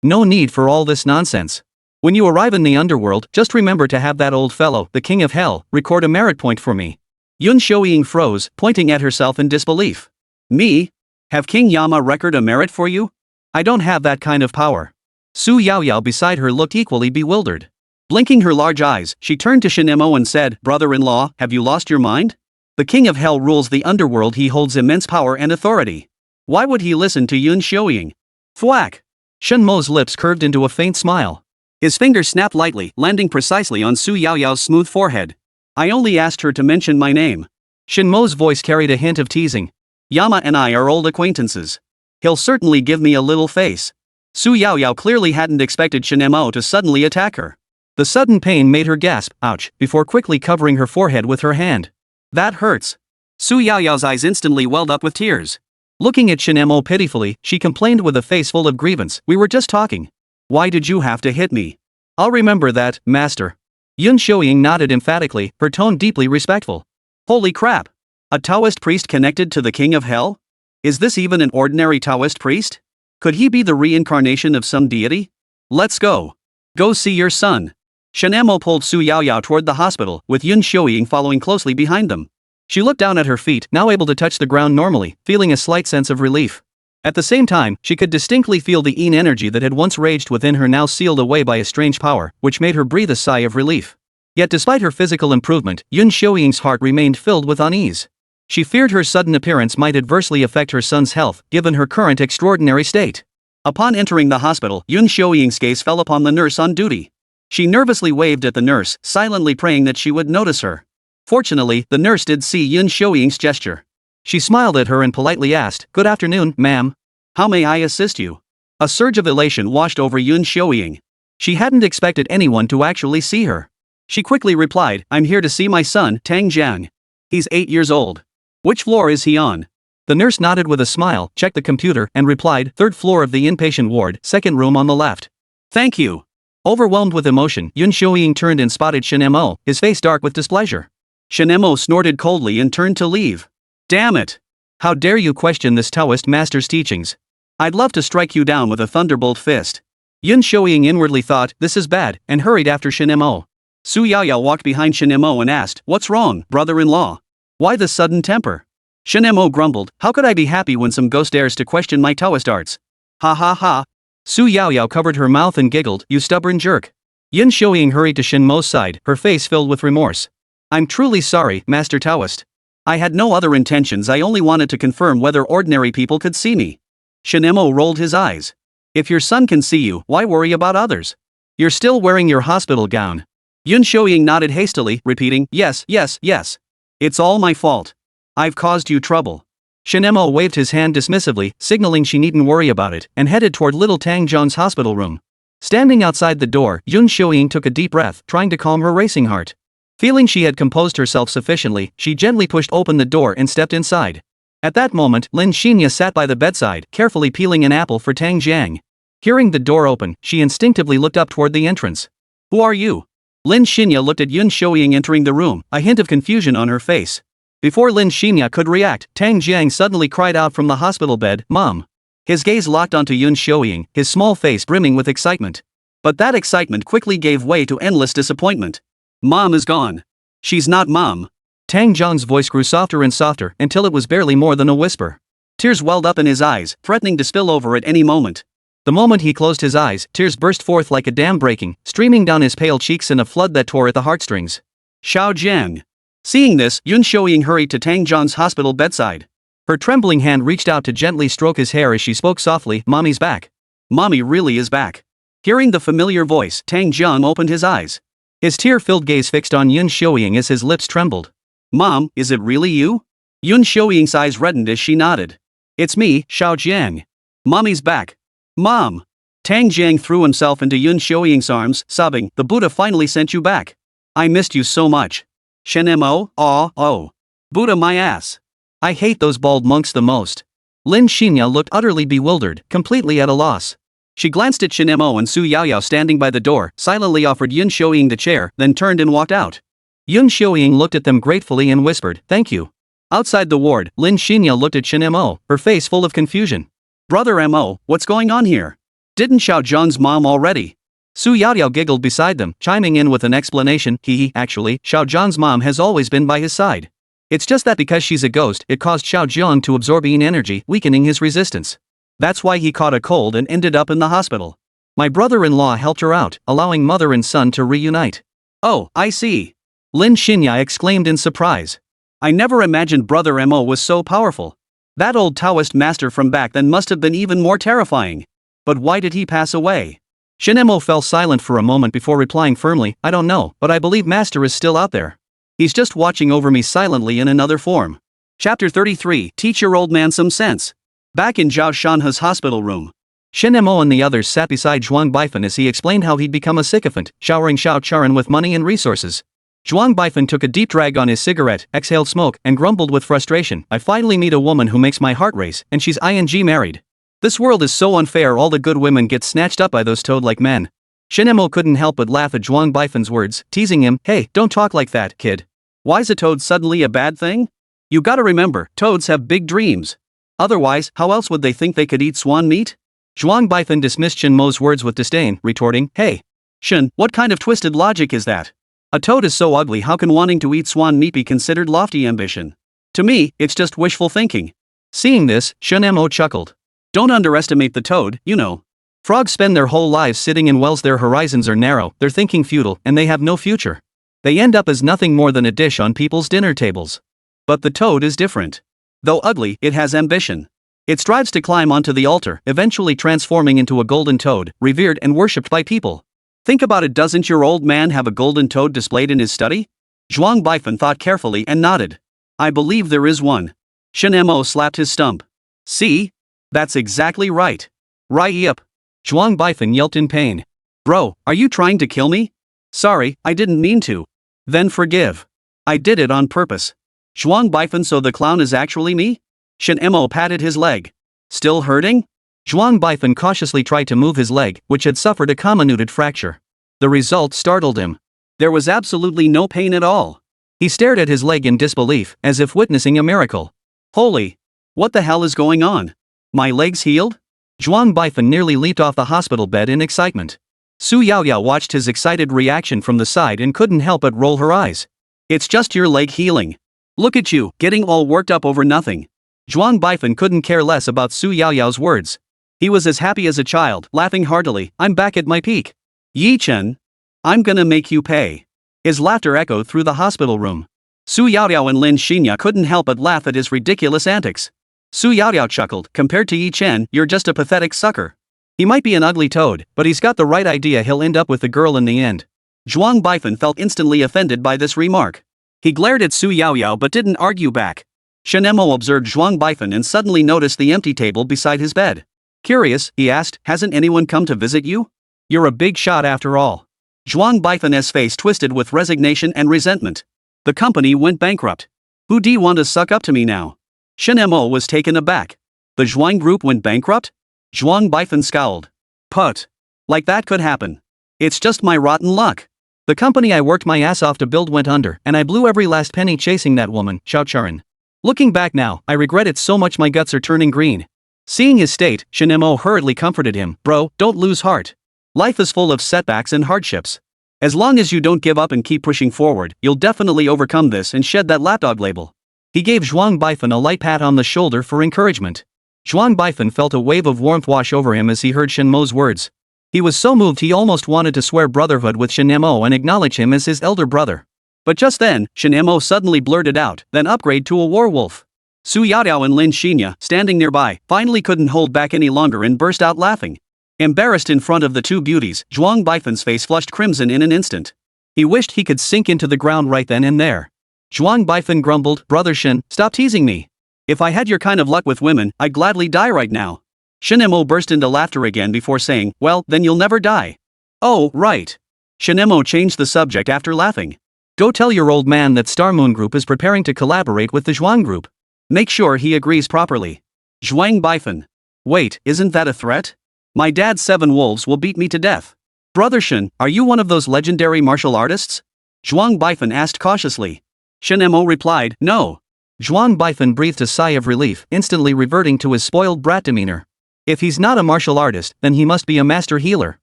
No need for all this nonsense. When you arrive in the underworld, just remember to have that old fellow, the king of hell, record a merit point for me. Yun Xiaoying froze, pointing at herself in disbelief. Me? Have King Yama record a merit for you? I don't have that kind of power. Su Yaoyao beside her looked equally bewildered. Blinking her large eyes, she turned to Shen Mo and said, "Brother-in-law, have you lost your mind? The king of hell rules the underworld. He holds immense power and authority. Why would he listen to Yun Xiaoying?" Thwack! Shen Mo's lips curved into a faint smile. His fingers snapped lightly, landing precisely on Su Yaoyao's smooth forehead. "I only asked her to mention my name." Shen Mo's voice carried a hint of teasing. "Yama and I are old acquaintances. He'll certainly give me a little face." Su Yaoyao clearly hadn't expected Shen Mo to suddenly attack her. The sudden pain made her gasp, "Ouch," before quickly covering her forehead with her hand. "That hurts." Su Yaoyao's eyes instantly welled up with tears. Looking at Shen Mo pitifully, she complained with a face full of grievance, "We were just talking. Why did you have to hit me?" "I'll remember that, master." Yun Xiaoying nodded emphatically, her tone deeply respectful. Holy crap! A Daoist priest connected to the king of hell? Is this even an ordinary Daoist priest? Could he be the reincarnation of some deity? Let's go. Go see your son. Shen Mo pulled Su Yaoyao toward the hospital, with Yun Xiaoying following closely behind them. She looked down at her feet, now able to touch the ground normally, feeling a slight sense of relief. At the same time, she could distinctly feel the Yin energy that had once raged within her now sealed away by a strange power, which made her breathe a sigh of relief. Yet despite her physical improvement, Yun Xiaoying's heart remained filled with unease. She feared her sudden appearance might adversely affect her son's health, given her current extraordinary state. Upon entering the hospital, Yun Xiaoying's gaze fell upon the nurse on duty. She nervously waved at the nurse, silently praying that she would notice her. Fortunately, the nurse did see Yun Xiaoying's gesture. She smiled at her and politely asked, "Good afternoon, ma'am. How may I assist you?" A surge of elation washed over Yun Xiaoying. She hadn't expected anyone to actually see her. She quickly replied, "I'm here to see my son, Tang Jiang. He's 8 years old. Which floor is he on?" The nurse nodded with a smile, checked the computer, and replied, "3rd floor of the inpatient ward, 2nd room on the left." "Thank you." Overwhelmed with emotion, Yun Xiaoying turned and spotted Shen Mo, his face dark with displeasure. Shen Mo snorted coldly and turned to leave. "Damn it! How dare you question this Daoist master's teachings? I'd love to strike you down with a thunderbolt fist." Yun Xiaoying inwardly thought, "This is bad," and hurried after Shen Mo. Su Yaoyao walked behind Shen Mo and asked, "What's wrong, brother-in-law? Why the sudden temper?" Shen Mo grumbled, "How could I be happy when some ghost dares to question my Daoist arts? Ha ha ha." Su Yaoyao covered her mouth and giggled, "You stubborn jerk." Yun Xiaoying hurried to Shen Mo's side, her face filled with remorse. "I'm truly sorry, Master Daoist. I had no other intentions. I only wanted to confirm whether ordinary people could see me." Shen Mo rolled his eyes. "If your son can see you, why worry about others? You're still wearing your hospital gown." Yun Xiaoying nodded hastily, repeating, "Yes, yes, yes. It's all my fault. I've caused you trouble." Shen Mo waved his hand dismissively, signaling she needn't worry about it, and headed toward little Tang Zhang's hospital room. Standing outside the door, Yun Xiaoying took a deep breath, trying to calm her racing heart. Feeling she had composed herself sufficiently, she gently pushed open the door and stepped inside. At that moment, Lin Xinya sat by the bedside, carefully peeling an apple for Tang Jiang. Hearing the door open, she instinctively looked up toward the entrance. "Who are you?" Lin Xinya looked at Yun Xiaoying entering the room, a hint of confusion on her face. Before Lin Xinya could react, Tang Jiang suddenly cried out from the hospital bed, "Mom!" His gaze locked onto Yun Xiaoying, his small face brimming with excitement. But that excitement quickly gave way to endless disappointment. "Mom is gone. She's not Mom." Tang Zhang's voice grew softer and softer until it was barely more than a whisper. Tears welled up in his eyes, threatening to spill over at any moment. The moment he closed his eyes, tears burst forth like a dam breaking, streaming down his pale cheeks in a flood that tore at the heartstrings. "Xiao Jiang." Seeing this, Yun Xiaoying hurried to Tang Zhang's hospital bedside. Her trembling hand reached out to gently stroke his hair as she spoke softly, "Mommy's back. Mommy really is back." Hearing the familiar voice, Tang Zhang opened his eyes. His tear-filled gaze fixed on Yun Xiaoying as his lips trembled. "Mom, is it really you?" Yun Xiaoying's eyes reddened as she nodded. "It's me, Xiao Jiang. Mommy's back. Mom!" Tang Jiang threw himself into Yun Xiaoying's arms, sobbing, "The Buddha finally sent you back. I missed you so much. Shen Mo, oh. Buddha my ass. I hate those bald monks the most." Lin Xinya looked utterly bewildered, completely at a loss. She glanced at Shen Mo and Su Yaoyao standing by the door, silently offered Yun Xiaoying the chair, then turned and walked out. Yun Xiaoying looked at them gratefully and whispered, "Thank you." Outside the ward, Lin Xinya looked at Shen Mo, her face full of confusion. "Brother Mo, what's going on here? Didn't Xiao Zhang's mom already?" Su Yaoyao giggled beside them, chiming in with an explanation, Actually, Xiao Zhang's mom has always been by his side. It's just that because she's a ghost, it caused Xiao Jiang to absorb yin energy, weakening his resistance. That's why he caught a cold and ended up in the hospital. My brother-in-law helped her out, allowing mother and son to reunite. Oh, I see. Lin Xinya exclaimed in surprise. I never imagined Brother Mo was so powerful. That old Daoist master from back then must have been even more terrifying. But why did he pass away? Shen Mo fell silent for a moment before replying firmly, I don't know, but I believe Master is still out there. He's just watching over me silently in another form. Chapter 33, Teach Your Old Man Some Sense. Back in Zhao Shanhe's hospital room, Shen Mo and the others sat beside Zhuang Baifan as he explained how he'd become a sycophant, showering Xiao Charan with money and resources. Zhuang Baifan took a deep drag on his cigarette, exhaled smoke, and grumbled with frustration, I finally meet a woman who makes my heart race, and she's ing married. This world is so unfair, all the good women get snatched up by those toad-like men. Shen Mo couldn't help but laugh at Zhuang Baifan's words, teasing him, hey, don't talk like that, kid. Why's a toad suddenly a bad thing? You gotta remember, toads have big dreams. Otherwise, how else would they think they could eat swan meat? Zhuang Baifan dismissed Shen Mo's words with disdain, retorting, hey, Shen, what kind of twisted logic is that? A toad is so ugly, how can wanting to eat swan meat be considered lofty ambition? To me, it's just wishful thinking. Seeing this, Shen Mo chuckled. Don't underestimate the toad, you know. Frogs spend their whole lives sitting in wells, their horizons are narrow, their thinking futile, and they have no future. They end up as nothing more than a dish on people's dinner tables. But the toad is different. Though ugly, it has ambition. It strives to climb onto the altar, eventually transforming into a golden toad, revered and worshipped by people. Think about it, doesn't your old man have a golden toad displayed in his study? Zhuang Baifan thought carefully and nodded. I believe there is one. Shen Mo slapped his stump. See? That's exactly right. Right, yep. Zhuang Baifan yelped in pain. Bro, are you trying to kill me? Sorry, I didn't mean to. Then forgive. I did it on purpose. Zhuang Baifan, so the clown is actually me? Shen Mo patted his leg. Still hurting? Zhuang Baifan cautiously tried to move his leg, which had suffered a comminuted fracture. The result startled him. There was absolutely no pain at all. He stared at his leg in disbelief, as if witnessing a miracle. Holy! What the hell is going on? My leg's healed? Zhuang Baifan nearly leaped off the hospital bed in excitement. Su Yaoyao watched his excited reaction from the side and couldn't help but roll her eyes. It's just your leg healing. Look at you, getting all worked up over nothing. Zhuang Baifan couldn't care less about Su Yaoyao's words. He was as happy as a child, laughing heartily, I'm back at my peak. Yi Chen. I'm gonna make you pay. His laughter echoed through the hospital room. Su Yaoyao and Lin Xinya couldn't help but laugh at his ridiculous antics. Su Yaoyao chuckled, compared to Yi Chen, you're just a pathetic sucker. He might be an ugly toad, but he's got the right idea, he'll end up with the girl in the end. Zhuang Baifan felt instantly offended by this remark. He glared at Su Yaoyao but didn't argue back. Shen Mo observed Zhuang Baifan and suddenly noticed the empty table beside his bed. Curious, he asked, hasn't anyone come to visit you? You're a big shot after all. Zhuang Baifan's face twisted with resignation and resentment. The company went bankrupt. Who do you want to suck up to me now? Shen Mo was taken aback. The Zhuang group went bankrupt? Zhuang Baifan scowled. Put. Like that could happen. It's just my rotten luck. The company I worked my ass off to build went under, and I blew every last penny chasing that woman, Xiao Charan. Looking back now, I regret it so much, my guts are turning green. Seeing his state, Shen Mo hurriedly comforted him, bro, don't lose heart. Life is full of setbacks and hardships. As long as you don't give up and keep pushing forward, you'll definitely overcome this and shed that lapdog label. He gave Zhuang Baifan a light pat on the shoulder for encouragement. Zhuang Baifan felt a wave of warmth wash over him as he heard Shen Mo's words. He was so moved he almost wanted to swear brotherhood with Shen Mo and acknowledge him as his elder brother. But just then, Shen Mo suddenly blurted out, then upgrade to a werewolf. Su Yaoyao and Lin Xinya, standing nearby, finally couldn't hold back any longer and burst out laughing. Embarrassed in front of the two beauties, Zhuang Baifan's face flushed crimson in an instant. He wished he could sink into the ground right then and there. Zhuang Baifan grumbled, brother Shen, stop teasing me. If I had your kind of luck with women, I'd gladly die right now. Shen Mo burst into laughter again before saying, well, then you'll never die. Oh, right. Shen Mo changed the subject after laughing. Go tell your old man that Star Moon Group is preparing to collaborate with the Zhuang Group. Make sure he agrees properly. Zhuang Baifan. Wait, isn't that a threat? My dad's 7 wolves will beat me to death. Brother Shen, are you one of those legendary martial artists? Zhuang Baifan asked cautiously. Shen Mo replied, no. Zhuang Baifan breathed a sigh of relief, instantly reverting to his spoiled brat demeanor. If he's not a martial artist, then he must be a master healer.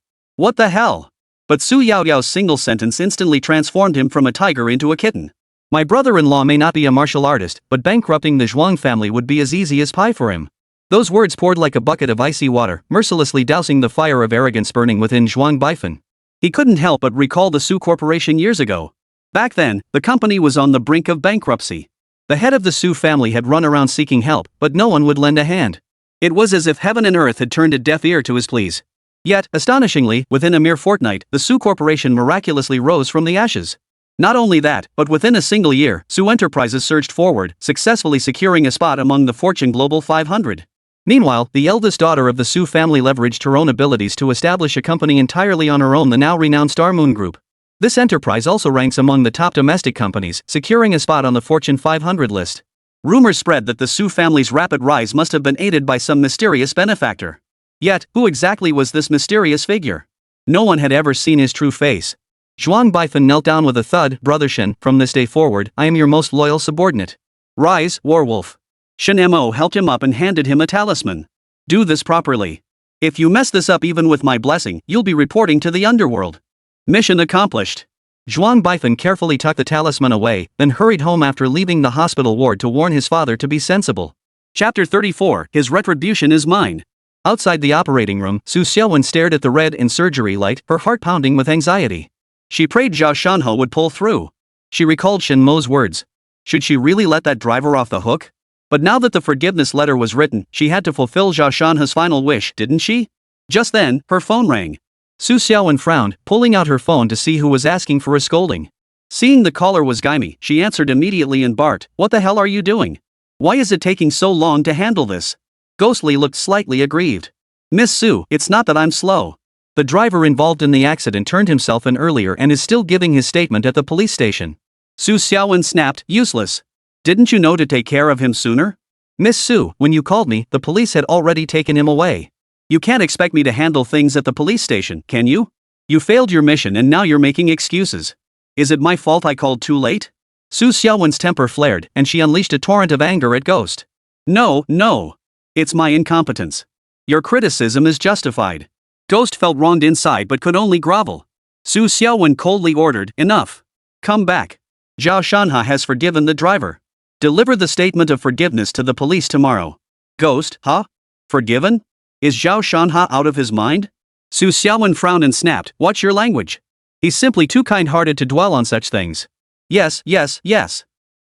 What the hell? But Su Yaoyao's single sentence instantly transformed him from a tiger into a kitten. My brother-in-law may not be a martial artist, but bankrupting the Zhuang family would be as easy as pie for him. Those words poured like a bucket of icy water, mercilessly dousing the fire of arrogance burning within Zhuang Baifan. He couldn't help but recall the Su Corporation years ago. Back then, the company was on the brink of bankruptcy. The head of the Su family had run around seeking help, but no one would lend a hand. It was as if heaven and earth had turned a deaf ear to his pleas. Yet, astonishingly, within a mere fortnight, the Su Corporation miraculously rose from the ashes. Not only that, but within a single year, Su Enterprises surged forward, successfully securing a spot among the Fortune Global 500. Meanwhile, the eldest daughter of the Su family leveraged her own abilities to establish a company entirely on her own, the now renowned Star Moon Group. This enterprise also ranks among the top domestic companies, securing a spot on the Fortune 500 list. Rumors spread that the Su family's rapid rise must have been aided by some mysterious benefactor. Yet, who exactly was this mysterious figure? No one had ever seen his true face. Zhuang Baifan knelt down with a thud. Brother Shen, from this day forward, I am your most loyal subordinate. Rise, Warwolf. Shen Mo helped him up and handed him a talisman. Do this properly. If you mess this up even with my blessing, you'll be reporting to the underworld. Mission accomplished. Zhuang Baifan carefully tucked the talisman away, then hurried home after leaving the hospital ward to warn his father to be sensible. Chapter 34, His retribution is mine. Outside the operating room, Su Xiaowen stared at the red in surgery light, her heart pounding with anxiety. She prayed Zhao Shanhe would pull through. She recalled Shen Mo's words. Should she really let that driver off the hook? But now that the forgiveness letter was written, she had to fulfill Zhao Shanhe's final wish, didn't she? Just then, her phone rang. Su Xiaowen frowned, pulling out her phone to see who was asking for a scolding. Seeing the caller was Gaimi, she answered immediately and barked, "What the hell are you doing? Why is it taking so long to handle this?" Ghostly looked slightly aggrieved. Miss Su, it's not that I'm slow. The driver involved in the accident turned himself in earlier and is still giving his statement at the police station. Su Xiaowen snapped, useless. Didn't you know to take care of him sooner? Miss Su, when you called me, the police had already taken him away. You can't expect me to handle things at the police station, can you? You failed your mission and now you're making excuses. Is it my fault I called too late? Su Xiaowen's temper flared, and she unleashed a torrent of anger at Ghost. No. It's my incompetence. Your criticism is justified. Ghost felt wronged inside but could only grovel. Su Xiaowen coldly ordered, enough. Come back. Zhao Shanhe has forgiven the driver. Deliver the statement of forgiveness to the police tomorrow. Ghost, huh? Forgiven? Is Zhao Shanhe out of his mind? Su Xiaowen frowned and snapped, watch your language. He's simply too kind-hearted to dwell on such things. Yes.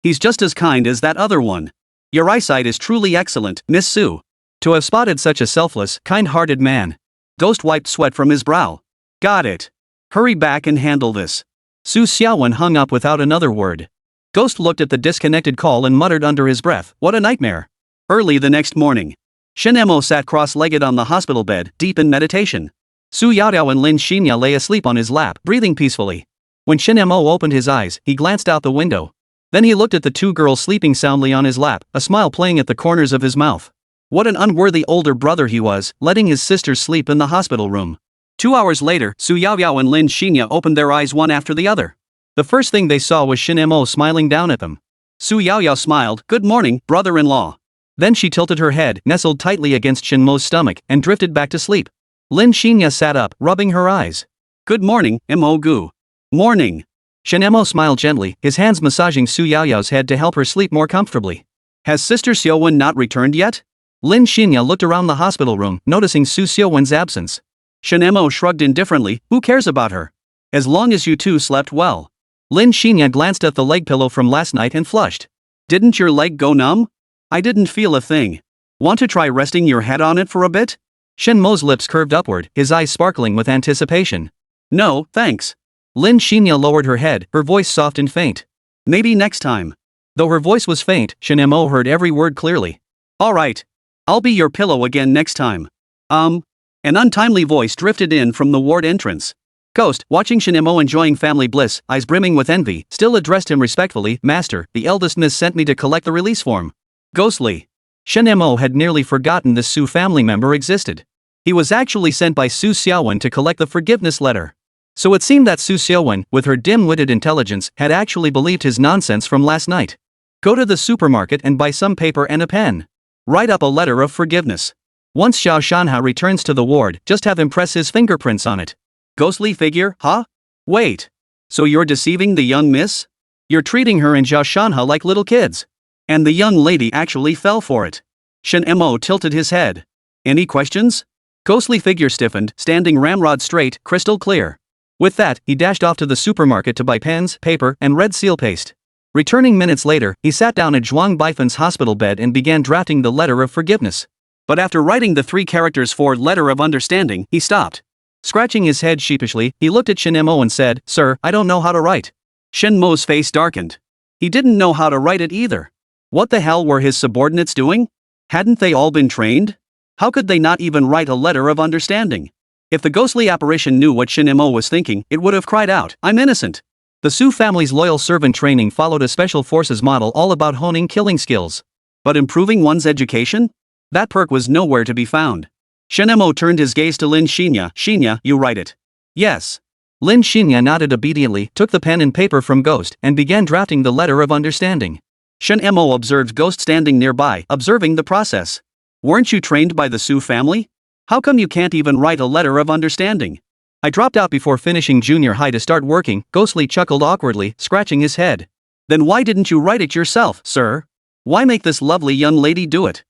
He's just as kind as that other one. Your eyesight is truly excellent, Miss Su. To have spotted such a selfless, kind-hearted man. Ghost wiped sweat from his brow. Got it. Hurry back and handle this. Su Xiaowen hung up without another word. Ghost looked at the disconnected call and muttered under his breath, what a nightmare. Early the next morning. Shen Mo sat cross-legged on the hospital bed, deep in meditation. Su Yaodiao and Lin Xinya lay asleep on his lap, breathing peacefully. When Shen Mo opened his eyes, he glanced out the window. Then he looked at the two girls sleeping soundly on his lap, a smile playing at the corners of his mouth. What an unworthy older brother he was, letting his sisters sleep in the hospital room. 2 hours later, Su Yaodiao and Lin Xinya opened their eyes one after the other. The first thing they saw was Shen Mo smiling down at them. Su Yaodiao smiled, good morning, brother-in-law. Then she tilted her head, nestled tightly against Shen Mo's stomach, and drifted back to sleep. Lin Xinya sat up, rubbing her eyes. Good morning, Mo Gu. Morning. Shen Mo smiled gently, his hands massaging Su Yaoyao's head to help her sleep more comfortably. Has Sister Xiaowen not returned yet? Lin Xinya looked around the hospital room, noticing Su Xiaowen's absence. Shen Mo shrugged indifferently, who cares about her? As long as you two slept well. Lin Xinya glanced at the leg pillow from last night and flushed. Didn't your leg go numb? I didn't feel a thing. Want to try resting your head on it for a bit? Shen Mo's lips curved upward, his eyes sparkling with anticipation. No, thanks. Lin Xinya lowered her head, her voice soft and faint. Maybe next time. Though her voice was faint, Shen Mo heard every word clearly. Alright. I'll be your pillow again next time. An untimely voice drifted in from the ward entrance. Ghost, watching Shen Mo enjoying family bliss, eyes brimming with envy, still addressed him respectfully, Master, the eldest miss sent me to collect the release form. Ghostly. Shen Mo had nearly forgotten this Su family member existed. He was actually sent by Su Xiaowen to collect the forgiveness letter. So it seemed that Su Xiaowen, with her dim-witted intelligence, had actually believed his nonsense from last night. Go to the supermarket and buy some paper and a pen. Write up a letter of forgiveness. Once Zhao Shanhe returns to the ward, just have him press his fingerprints on it. Ghostly figure, huh? Wait. So you're deceiving the young miss? You're treating her and Zhao Shanhe like little kids. And the young lady actually fell for it. Shen Mo tilted his head. Any questions? Ghostly figure stiffened, standing ramrod straight, crystal clear. With that, he dashed off to the supermarket to buy pens, paper, and red seal paste. Returning minutes later, he sat down at Zhuang Baifan's hospital bed and began drafting the letter of forgiveness. But after writing the 3 characters for letter of understanding, he stopped. Scratching his head sheepishly, he looked at Shen Mo and said, "Sir, I don't know how to write." Shen Mo's face darkened. He didn't know how to write it either. What the hell were his subordinates doing? Hadn't they all been trained? How could they not even write a letter of understanding? If the ghostly apparition knew what Shen Mo was thinking, it would have cried out, "I'm innocent." The Su family's loyal servant training followed a special forces model all about honing killing skills. But improving one's education? That perk was nowhere to be found. Shen Mo turned his gaze to Lin Xinya. "Xinya, you write it." "Yes." Lin Xinya nodded obediently, took the pen and paper from Ghost, and began drafting the letter of understanding. Shen Mo observed Ghost standing nearby, observing the process. "Weren't you trained by the Su family? How come you can't even write a letter of understanding?" "I dropped out before finishing junior high to start working," Ghostly chuckled awkwardly, scratching his head. "Then why didn't you write it yourself, sir? Why make this lovely young lady do it?"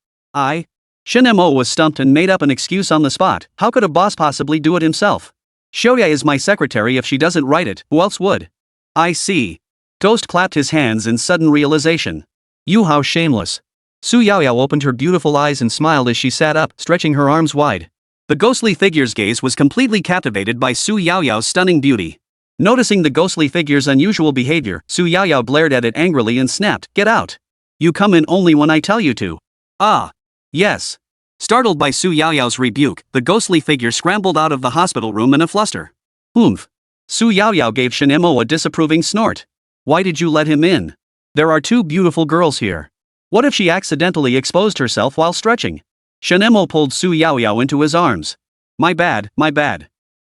Shen Mo was stumped and made up an excuse on the spot. How could a boss possibly do it himself? "Shoya is my secretary. If she doesn't write it, who else would?" "I see." Ghost clapped his hands in sudden realization. "You how shameless." Su Yaoyao opened her beautiful eyes and smiled as she sat up, stretching her arms wide. The ghostly figure's gaze was completely captivated by Su Yaoyao's stunning beauty. Noticing the ghostly figure's unusual behavior, Su Yaoyao glared at it angrily and snapped, "Get out! You come in only when I tell you to." "Ah. Yes." Startled by Su Yaoyao's rebuke, the ghostly figure scrambled out of the hospital room in a fluster. "Oomph." Su Yaoyao gave Shen Mo a disapproving snort. "Why did you let him in? There are 2 beautiful girls here. What if she accidentally exposed herself while stretching?" Shen Mo pulled Su Yaoyao into his arms. My bad.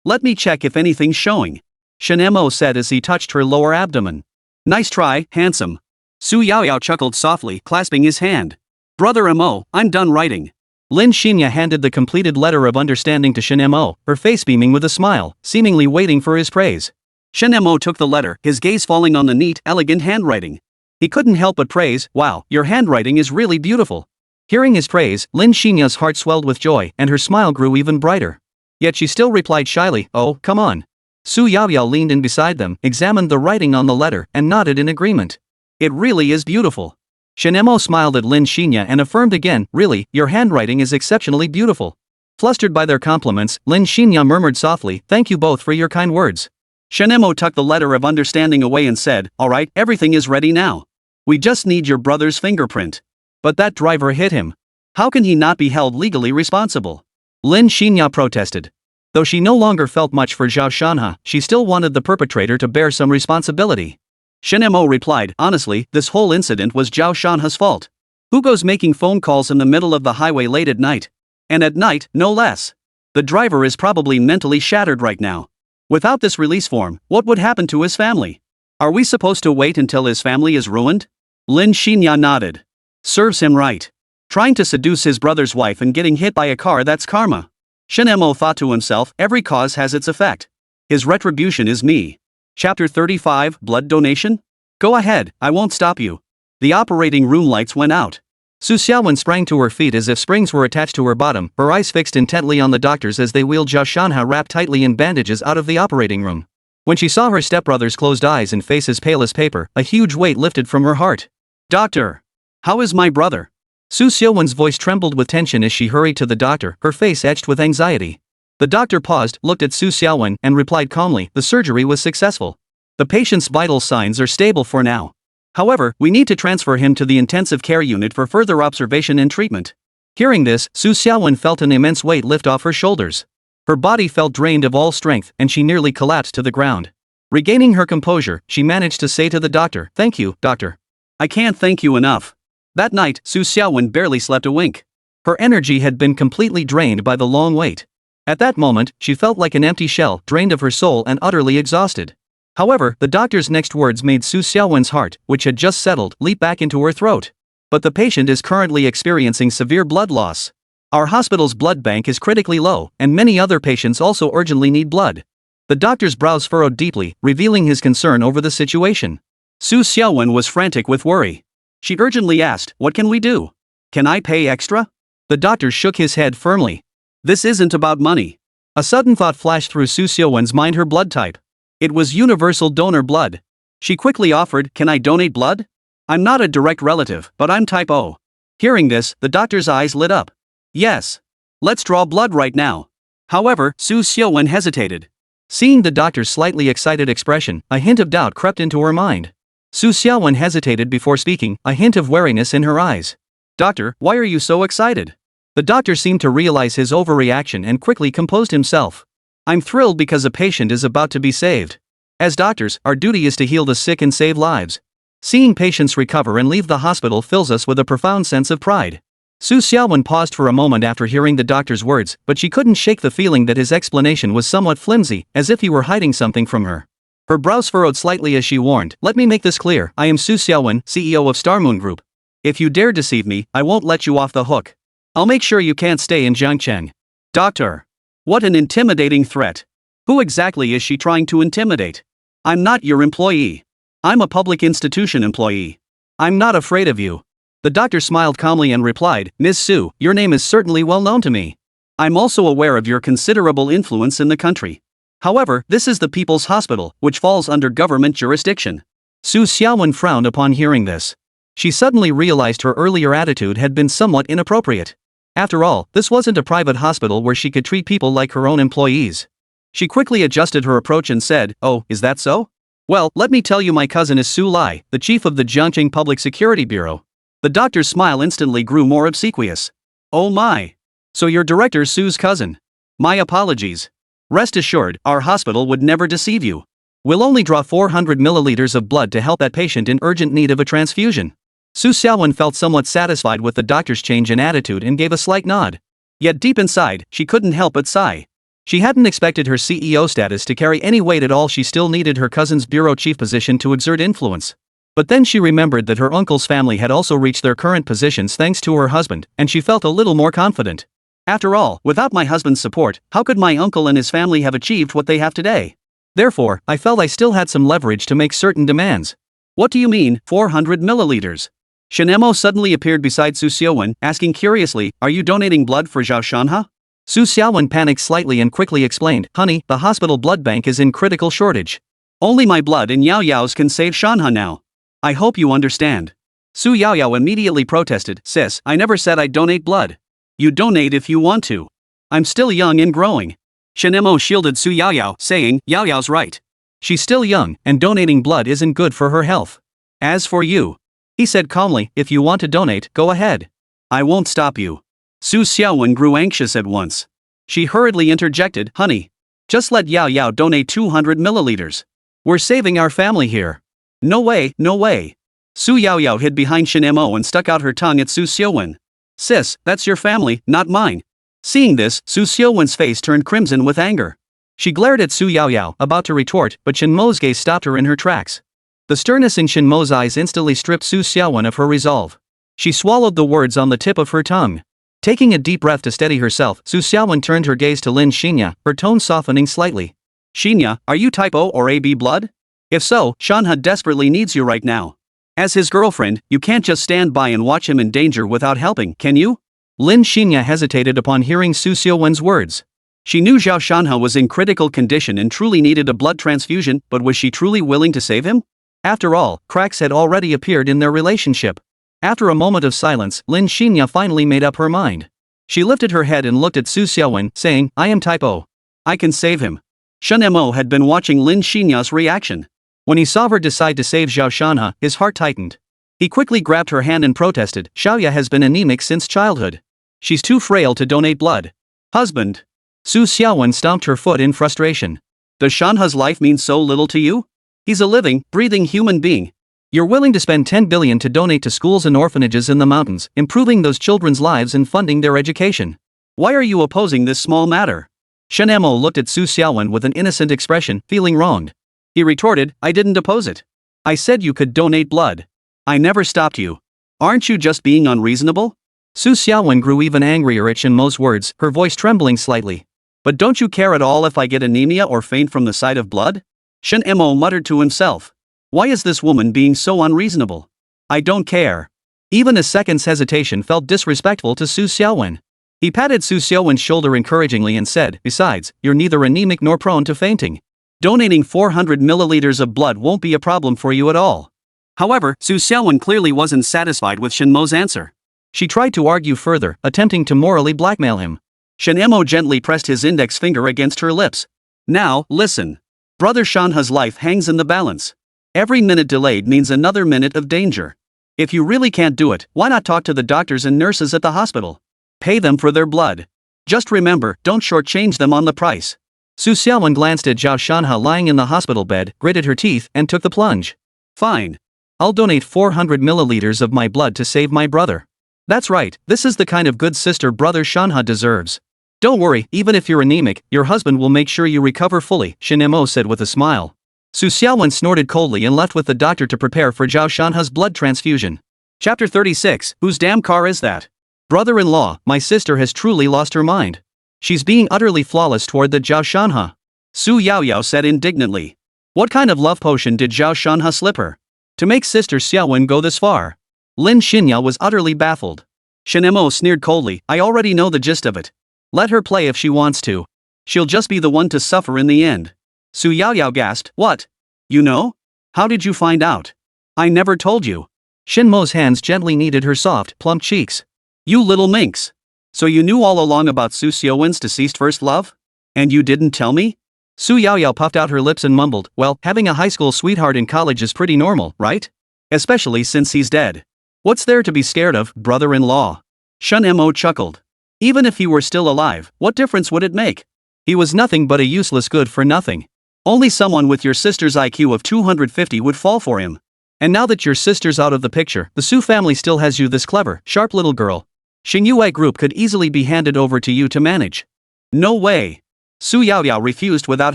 Let me check if anything's showing," Shen Mo said as he touched her lower abdomen. "Nice try, handsome." Su Yaoyao chuckled softly, clasping his hand. "Brother Mo, I'm done writing." Lin Xinya handed the completed letter of understanding to Shen Mo, her face beaming with a smile, seemingly waiting for his praise. Shen Mo took the letter, his gaze falling on the neat, elegant handwriting. He couldn't help but praise, "Wow, your handwriting is really beautiful." Hearing his praise, Lin Xinya's heart swelled with joy, and her smile grew even brighter. Yet she still replied shyly, "Oh, come on." Su Yaoyao leaned in beside them, examined the writing on the letter, and nodded in agreement. "It really is beautiful." Shen Mo smiled at Lin Xinya and affirmed again, "Really, your handwriting is exceptionally beautiful." Flustered by their compliments, Lin Xinya murmured softly, "Thank you both for your kind words." Shen Mo tucked the letter of understanding away and said, "All right, everything is ready now. We just need your brother's fingerprint." "But that driver hit him. How can he not be held legally responsible?" Lin Xinya protested. Though she no longer felt much for Zhao Shanhe, she still wanted the perpetrator to bear some responsibility. Shen Mo replied, "Honestly, this whole incident was Zhao Shanhe's fault. Who goes making phone calls in the middle of the highway late at night? And at night, no less. The driver is probably mentally shattered right now. Without this release form, what would happen to his family? Are we supposed to wait until his family is ruined?" Lin Xinya nodded. "Serves him right. Trying to seduce his brother's wife and getting hit by a car, that's karma." Shen Mo thought to himself, every cause has its effect. His retribution is me. Chapter 35, Blood Donation? Go ahead, I won't stop you. The operating room lights went out. Su Xiaowen sprang to her feet as if springs were attached to her bottom, her eyes fixed intently on the doctors as they wheeled Zhao Shanhe wrapped tightly in bandages out of the operating room. When she saw her stepbrother's closed eyes and face as pale as paper, a huge weight lifted from her heart. "Doctor! How is my brother?" Su Xiaowen's voice trembled with tension as she hurried to the doctor, her face etched with anxiety. The doctor paused, looked at Su Xiaowen, and replied calmly, "The surgery was successful. The patient's vital signs are stable for now. However, we need to transfer him to the intensive care unit for further observation and treatment." Hearing this, Su Xiaowen felt an immense weight lift off her shoulders. Her body felt drained of all strength, and she nearly collapsed to the ground. Regaining her composure, she managed to say to the doctor, "Thank you, doctor." "I can't thank you enough." That night, Su Xiaowen barely slept a wink. Her energy had been completely drained by the long wait. At that moment, she felt like an empty shell, drained of her soul and utterly exhausted. However, the doctor's next words made Su Xiaowen's heart, which had just settled, leap back into her throat. "But the patient is currently experiencing severe blood loss. Our hospital's blood bank is critically low, and many other patients also urgently need blood." The doctor's brows furrowed deeply, revealing his concern over the situation. Su Xiaowen was frantic with worry. She urgently asked, "What can we do? Can I pay extra?" The doctor shook his head firmly. "This isn't about money." A sudden thought flashed through Su Xiaowen's mind, her blood type. It was universal donor blood. She quickly offered, "Can I donate blood? I'm not a direct relative, but I'm type O." Hearing this, the doctor's eyes lit up. "Yes. Let's draw blood right now." However, Su Xiaowen hesitated. Seeing the doctor's slightly excited expression, a hint of doubt crept into her mind. Su Xiaowen hesitated before speaking, a hint of wariness in her eyes. "Doctor, why are you so excited?" The doctor seemed to realize his overreaction and quickly composed himself. "I'm thrilled because a patient is about to be saved. As doctors, our duty is to heal the sick and save lives. Seeing patients recover and leave the hospital fills us with a profound sense of pride." Su Xiaowen paused for a moment after hearing the doctor's words, but she couldn't shake the feeling that his explanation was somewhat flimsy, as if he were hiding something from her. Her brows furrowed slightly as she warned, "Let me make this clear, I am Su Xiaowen, CEO of Star Moon Group. If you dare deceive me, I won't let you off the hook. I'll make sure you can't stay in Jiangcheng." "Doctor. What an intimidating threat. Who exactly is she trying to intimidate? I'm not your employee. I'm a public institution employee. I'm not afraid of you." The doctor smiled calmly and replied, "Ms. Su, your name is certainly well known to me. I'm also aware of your considerable influence in the country. However, this is the People's Hospital, which falls under government jurisdiction." Su Xiaowen frowned upon hearing this. She suddenly realized her earlier attitude had been somewhat inappropriate. After all, this wasn't a private hospital where she could treat people like her own employees. She quickly adjusted her approach and said, "Oh, is that so? Well, let me tell you, my cousin is Su Lai, the chief of the Jiangcheng Public Security Bureau." The doctor's smile instantly grew more obsequious. "Oh my. So you're Director Su's cousin. My apologies. Rest assured, our hospital would never deceive you. We'll only draw 400 milliliters of blood to help that patient in urgent need of a transfusion." Su Xiaowen felt somewhat satisfied with the doctor's change in attitude and gave a slight nod. Yet deep inside, she couldn't help but sigh. She hadn't expected her CEO status to carry any weight at all. She still needed her cousin's bureau chief position to exert influence. But then she remembered that her uncle's family had also reached their current positions thanks to her husband, and she felt a little more confident. "After all, without my husband's support, how could my uncle and his family have achieved what they have today? Therefore, I felt I still had some leverage to make certain demands." "What do you mean, 400 milliliters? Shen Mo suddenly appeared beside Su Xiaowen, asking curiously, "Are you donating blood for Zhao Shanhe?" Su Xiaowen panicked slightly and quickly explained, "Honey, the hospital blood bank is in critical shortage. Only my blood and Yao Yao's can save Shanhe now. I hope you understand." Su Yao Yao immediately protested, "Sis, I never said I'd donate blood. You donate if you want to. I'm still young and growing." Shen Mo shielded Su Yao Yao, saying, "Yao Yao's right. She's still young, and donating blood isn't good for her health. As for you," he said calmly, "if you want to donate, go ahead. I won't stop you." Su Xiaowen grew anxious at once. She hurriedly interjected, "Honey, just let Yao Yao donate 200 milliliters. We're saving our family here." "No way, no way." Su Yao Yao hid behind Shen Mo and stuck out her tongue at Su Xiaowen. "Sis, that's your family, not mine." Seeing this, Su Xiaowen's face turned crimson with anger. She glared at Su Yao Yao, about to retort, but Shen Mo's gaze stopped her in her tracks. The sternness in Shen Mo's eyes instantly stripped Su Xiaowen of her resolve. She swallowed the words on the tip of her tongue. Taking a deep breath to steady herself, Su Xiaowen turned her gaze to Lin Xinye, her tone softening slightly. "Xinye, are you type O or AB blood? If so, Shanhe desperately needs you right now. As his girlfriend, you can't just stand by and watch him in danger without helping, can you?" Lin Xinye hesitated upon hearing Su Xiaowen's words. She knew Zhao Shanhe was in critical condition and truly needed a blood transfusion, but was she truly willing to save him? After all, cracks had already appeared in their relationship. After a moment of silence, Lin Xinye finally made up her mind. She lifted her head and looked at Su Xiaowen, saying, "I am type O. I can save him." Shen Mo had been watching Lin Xinye's reaction. When he saw her decide to save Zhao Shanhe, his heart tightened. He quickly grabbed her hand and protested, "Xiaoya has been anemic since childhood. She's too frail to donate blood." "Husband." Su Xiaowen stomped her foot in frustration. "Does Shanhe's life mean so little to you? He's a living, breathing human being. You're willing to spend 10 billion to donate to schools and orphanages in the mountains, improving those children's lives and funding their education. Why are you opposing this small matter?" Shen Mo looked at Su Xiaowen with an innocent expression, feeling wronged. He retorted, "I didn't oppose it. I said you could donate blood. I never stopped you. Aren't you just being unreasonable?" Su Xiaowen grew even angrier at Shen Mo's words, her voice trembling slightly. "But don't you care at all if I get anemia or faint from the sight of blood?" Shen Mo muttered to himself. Why is this woman being so unreasonable? I don't care. Even a second's hesitation felt disrespectful to Su Xiaowen. He patted Su Xiaowen's shoulder encouragingly and said, besides, you're neither anemic nor prone to fainting. Donating 400 milliliters of blood won't be a problem for you at all. However, Su Xiaowen clearly wasn't satisfied with Shen Mo's answer. She tried to argue further, attempting to morally blackmail him. Shen Mo gently pressed his index finger against her lips. Now, listen. Brother Shanhe's life hangs in the balance. Every minute delayed means another minute of danger. If you really can't do it, why not talk to the doctors and nurses at the hospital? Pay them for their blood. Just remember, don't shortchange them on the price. Su Xiaowen glanced at Zhao Shanhe lying in the hospital bed, gritted her teeth, and took the plunge. Fine. I'll donate 400 milliliters of my blood to save my brother. That's right, this is the kind of good sister brother Shanhe deserves. Don't worry, even if you're anemic, your husband will make sure you recover fully, Shen Mo said with a smile. Su Xiaowen snorted coldly and left with the doctor to prepare for Zhao Shanhe's blood transfusion. Chapter 36, Whose damn car is that? Brother-in-law, my sister has truly lost her mind. She's being utterly flawless toward the Zhao Shanhe. Su Yaoyao said indignantly. What kind of love potion did Zhao Shanhe slip her? To make sister Xiaowen go this far? Lin Xinya was utterly baffled. Shen Mo sneered coldly, I already know the gist of it. Let her play if she wants to. She'll just be the one to suffer in the end. Su Yaoyao gasped, what? You know? How did you find out? I never told you. Shen Mo's hands gently kneaded her soft, plump cheeks. You little minx. So you knew all along about Su Xiaowen's deceased first love? And you didn't tell me? Su Yaoyao puffed out her lips and mumbled, well, having a high school sweetheart in college is pretty normal, right? Especially since he's dead. What's there to be scared of, brother-in-law? Shen Mo chuckled. Even if he were still alive, what difference would it make? He was nothing but a useless good-for-nothing. Only someone with your sister's IQ of 250 would fall for him. And now that your sister's out of the picture, the Su family still has you this clever, sharp little girl. Xingyue Group could easily be handed over to you to manage. No way. Su Yaoyao refused without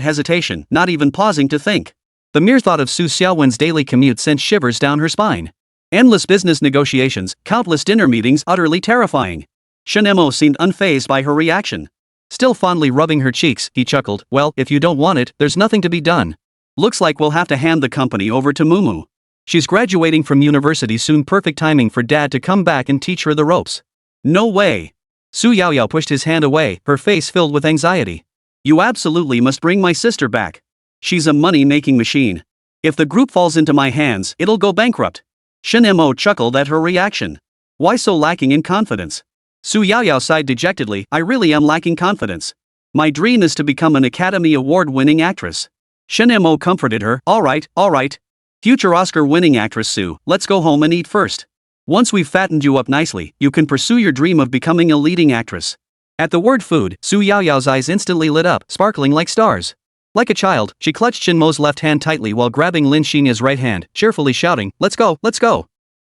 hesitation, not even pausing to think. The mere thought of Su Xiaowen's daily commute sent shivers down her spine. Endless business negotiations, countless dinner meetings, utterly terrifying. Shen Mo seemed unfazed by her reaction. Still fondly rubbing her cheeks, he chuckled, well, if you don't want it, there's nothing to be done. Looks like we'll have to hand the company over to Mumu. She's graduating from university soon, perfect timing for Dad to come back and teach her the ropes. No way. Su Yaoyao pushed his hand away, her face filled with anxiety. You absolutely must bring my sister back. She's a money-making machine. If the group falls into my hands, it'll go bankrupt. Shen Mo chuckled at her reaction. Why so lacking in confidence? Su Yaoyao sighed dejectedly, I really am lacking confidence. My dream is to become an Academy Award-winning actress. Shen Mo comforted her, all right. Future Oscar-winning actress Su, let's go home and eat first. Once we've fattened you up nicely, you can pursue your dream of becoming a leading actress. At the word food, Su Yaoyao's eyes instantly lit up, sparkling like stars. Like a child, she clutched Shen Mo's left hand tightly while grabbing Lin Xinya's right hand, cheerfully shouting, let's go.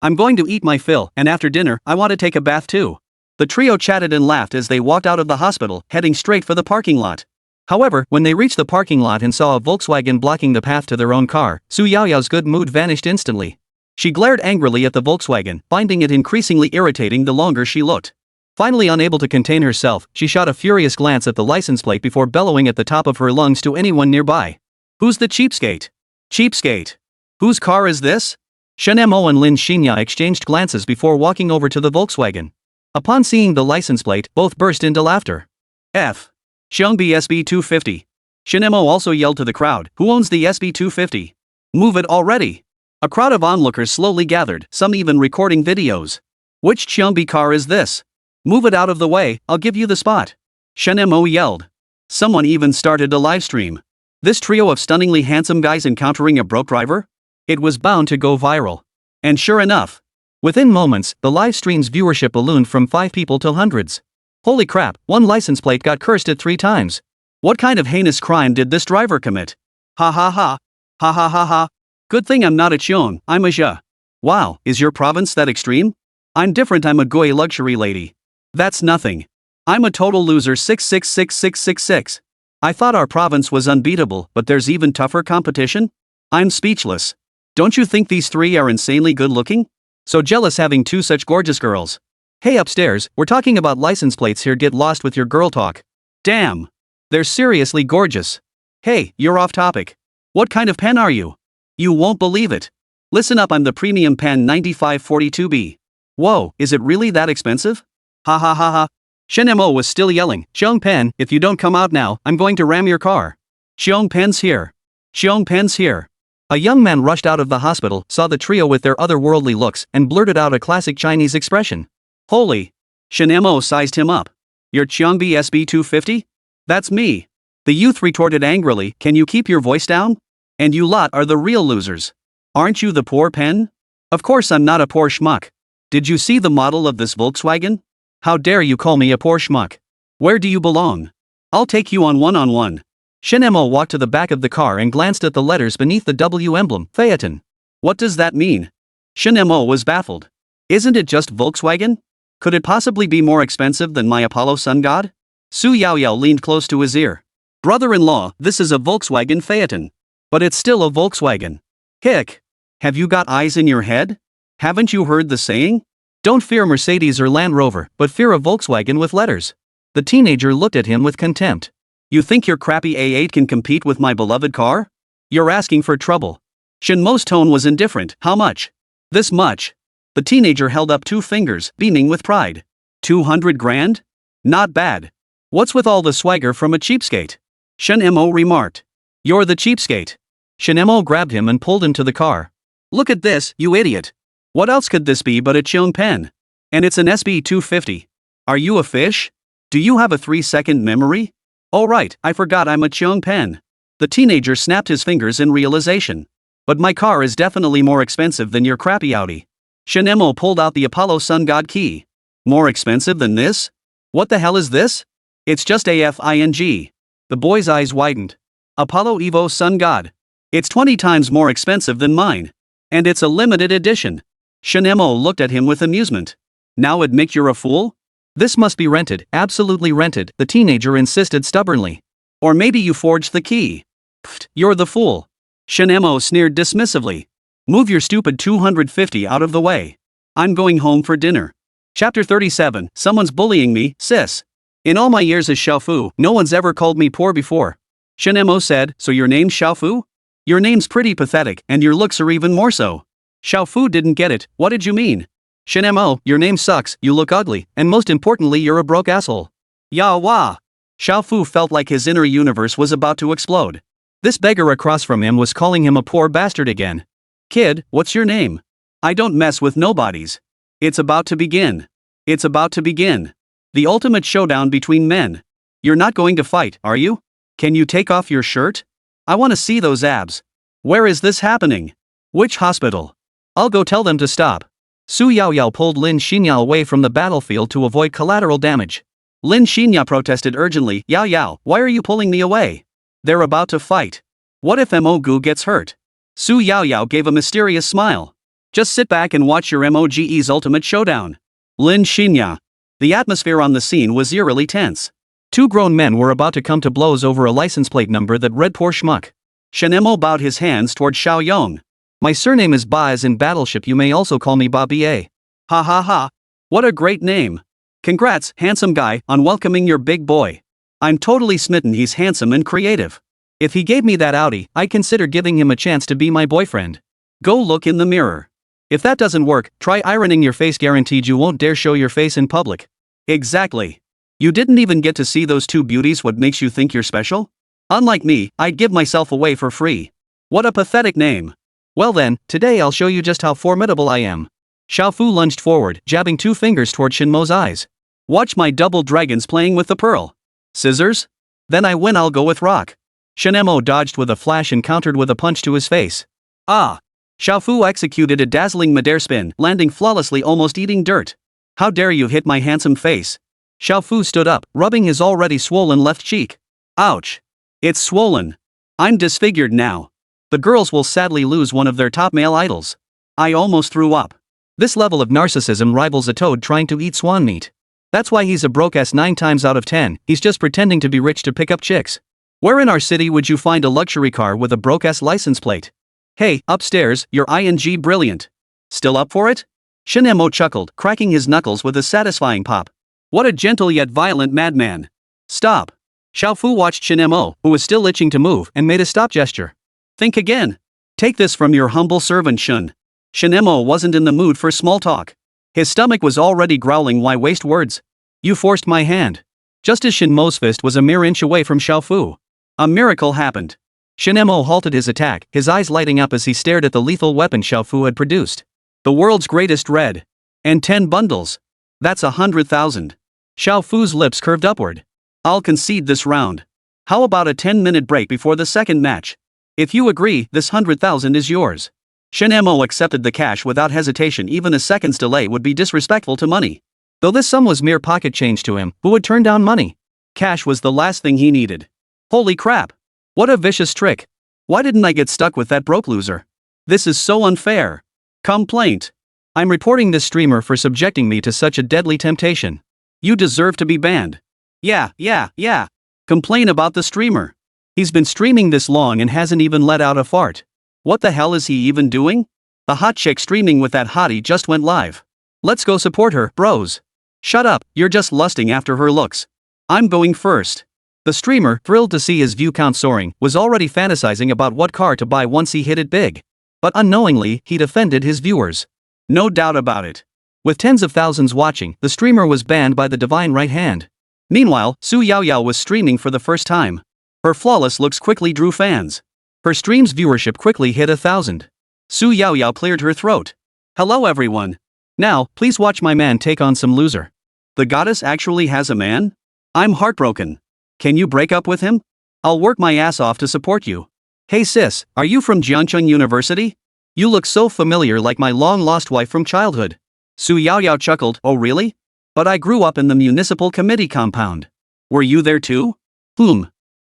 I'm going to eat my fill, and after dinner, I want to take a bath too. The trio chatted and laughed as they walked out of the hospital, heading straight for the parking lot. However, when they reached the parking lot and saw a Volkswagen blocking the path to their own car, Su Yaoyao's good mood vanished instantly. She glared angrily at the Volkswagen, finding it increasingly irritating the longer she looked. Finally unable to contain herself, she shot a furious glance at the license plate before bellowing at the top of her lungs to anyone nearby. Who's the cheapskate? Cheapskate. Whose car is this? Shen Mo and Lin Xinya exchanged glances before walking over to the Volkswagen. Upon seeing the license plate, both burst into laughter. F. Xiongbi SB250. Shen Mo also yelled to the crowd, who owns the SB250? Move it already. A crowd of onlookers slowly gathered, some even recording videos. Which Xiongbi car is this? Move it out of the way, I'll give you the spot. Shen Mo yelled. Someone even started a livestream. This trio of stunningly handsome guys encountering a broke driver? It was bound to go viral. And sure enough, within moments, the live stream's viewership ballooned from 5 people to hundreds. Holy crap, one license plate got cursed at 3 times. What kind of heinous crime did this driver commit? Ha ha ha. Ha ha ha ha. Good thing I'm not a Xiong, I'm a Xia. Wow, is your province that extreme? I'm different, I'm a Gui luxury lady. That's nothing. I'm a total loser 666666. I thought our province was unbeatable, but there's even tougher competition? I'm speechless. Don't you think these 3 are insanely good looking? So jealous having 2 such gorgeous girls. Hey upstairs, we're talking about license plates here, get lost with your girl talk. Damn. They're seriously gorgeous. Hey, you're off topic. What kind of pen are you? You won't believe it. Listen up, I'm the premium pen 9542B. Whoa, is it really that expensive? Ha ha ha ha. Shen Mo was still yelling, Xiong Pen, if you don't come out now, I'm going to ram your car. Xiong Pen's here. Xiong Pen's here. A young man rushed out of the hospital, saw the trio with their otherworldly looks, and blurted out a classic Chinese expression. Holy. Shen Mo sized him up. You're Qiangbi SB 250? That's me. The youth retorted angrily, can you keep your voice down? And you lot are the real losers. Aren't you the poor pen? Of course I'm not a poor schmuck. Did you see the model of this Volkswagen? How dare you call me a poor schmuck? Where do you belong? I'll take you on one-on-one. Shen Mo walked to the back of the car and glanced at the letters beneath the W emblem, Phaeton. What does that mean? Shen Mo was baffled. Isn't it just Volkswagen? Could it possibly be more expensive than my Apollo sun god? Su Yaoyao leaned close to his ear. Brother-in-law, this is a Volkswagen Phaeton. But it's still a Volkswagen. Hick. Have you got eyes in your head? Haven't you heard the saying? Don't fear Mercedes or Land Rover, but fear a Volkswagen with letters. The teenager looked at him with contempt. You think your crappy A8 can compete with my beloved car? You're asking for trouble. Shen Mo's tone was indifferent. How much? This much. The teenager held up 2 fingers, beaming with pride. 200 grand? Not bad. What's with all the swagger from a cheapskate? Shen Mo remarked. You're the cheapskate. Shen Mo grabbed him and pulled him to the car. Look at this, you idiot. What else could this be but a Qiong pen? And it's an SB 250. Are you a fish? Do you have a 3-second memory? Oh right, I forgot I'm a Qiong pen. The teenager snapped his fingers in realization. But my car is definitely more expensive than your crappy Audi. Shen Mo pulled out the Apollo sun god key. More expensive than this? What the hell is this? It's just AFING. The boy's eyes widened. Apollo Evo sun god. It's 20 times more expensive than mine. And it's a limited edition. Shen Mo looked at him with amusement. Now admit you're a fool? This must be rented, absolutely rented, the teenager insisted stubbornly. Or maybe you forged the key. Pfft, you're the fool. Shen Mo sneered dismissively. Move your stupid 250 out of the way. I'm going home for dinner. Chapter 37, Someone's bullying me, sis. In all my years as Xiaofu, no one's ever called me poor before. Shen Mo said, so your name's Xiaofu? Your name's pretty pathetic, and your looks are even more so. Xiaofu didn't get it, what did you mean? Shen Mo, your name sucks, you look ugly, and most importantly you're a broke asshole. Ya wah. Xiaofu felt like his inner universe was about to explode. This beggar across from him was calling him a poor bastard again. Kid, what's your name? I don't mess with nobodies. It's about to begin. It's about to begin. The ultimate showdown between men. You're not going to fight, are you? Can you take off your shirt? I want to see those abs. Where is this happening? Which hospital? I'll go tell them to stop. Su Yaoyao pulled Lin Xinya away from the battlefield to avoid collateral damage. Lin Xinya protested urgently, Yao, why are you pulling me away? They're about to fight. What if Mo gets hurt? Su Yaoyao gave a mysterious smile. Just sit back and watch your MOGE's ultimate showdown. Lin Xinya. The atmosphere on the scene was eerily tense. 2 grown men were about to come to blows over a license plate number that read poor schmuck. Shen Mo bowed his hands toward Xiaowen. My surname is Ba, as in battleship, you may also call me Ba Ba. Ha ha ha. What a great name. Congrats, handsome guy, on welcoming your big boy. I'm totally smitten, he's handsome and creative. If he gave me that Audi, I'd consider giving him a chance to be my boyfriend. Go look in the mirror. If that doesn't work, try ironing your face, guaranteed you won't dare show your face in public. Exactly. You didn't even get to see those 2 beauties, what makes you think you're special? Unlike me, I'd give myself away for free. What a pathetic name. Well then, today I'll show you just how formidable I am. Xiaofu lunged forward, jabbing 2 fingers toward Shen Mo's eyes. Watch my double dragons playing with the pearl. Scissors? Then I win, I'll go with rock. Shen Mo dodged with a flash and countered with a punch to his face. Ah! Xiaofu executed a dazzling midair spin, landing flawlessly, almost eating dirt. How dare you hit my handsome face? Xiaofu stood up, rubbing his already swollen left cheek. Ouch! It's swollen. I'm disfigured now. The girls will sadly lose one of their top male idols. I almost threw up. This level of narcissism rivals a toad trying to eat swan meat. That's why he's a broke-ass 9 times out of 10, he's just pretending to be rich to pick up chicks. Where in our city would you find a luxury car with a broke-ass license plate? Hey, upstairs, you're ing brilliant. Still up for it? Shen Mo chuckled, cracking his knuckles with a satisfying pop. What a gentle yet violent madman. Stop. Xiaofu watched Shen Mo, who was still itching to move, and made a stop gesture. Think again. Take this from your humble servant Shen. Shen Mo wasn't in the mood for small talk. His stomach was already growling, why waste words? You forced my hand. Just as Shen Mo's fist was a mere inch away from Xiaofu. A miracle happened. Shen Mo halted his attack, his eyes lighting up as he stared at the lethal weapon Xiaofu had produced. The world's greatest red. And 10 bundles. That's 100,000. Xiaofu's lips curved upward. I'll concede this round. How about a 10-minute break before the second match? If you agree, this 100,000 is yours. Shen Mo accepted the cash without hesitation. Even a second's delay would be disrespectful to money. Though this sum was mere pocket change to him, who would turn down money? Cash was the last thing he needed. Holy crap. What a vicious trick. Why didn't I get stuck with that broke loser? This is so unfair. Complaint. I'm reporting this streamer for subjecting me to such a deadly temptation. You deserve to be banned. Yeah. Complain about the streamer. He's been streaming this long and hasn't even let out a fart. What the hell is he even doing? The hot chick streaming with that hottie just went live. Let's go support her, bros. Shut up, you're just lusting after her looks. I'm going first. The streamer, thrilled to see his view count soaring, was already fantasizing about what car to buy once he hit it big. But unknowingly, he'd offended his viewers. No doubt about it. With tens of thousands watching, the streamer was banned by the divine right hand. Meanwhile, Su Yaoyao was streaming for the first time. Her flawless looks quickly drew fans. Her stream's viewership quickly hit 1,000. Su Yaoyao cleared her throat. Hello everyone. Now, please watch my man take on some loser. The goddess actually has a man? I'm heartbroken. Can you break up with him? I'll work my ass off to support you. Hey sis, are you from Jiangcheng University? You look so familiar, like my long-lost wife from childhood. Su Yaoyao chuckled, oh really? But I grew up in the municipal committee compound. Were you there too?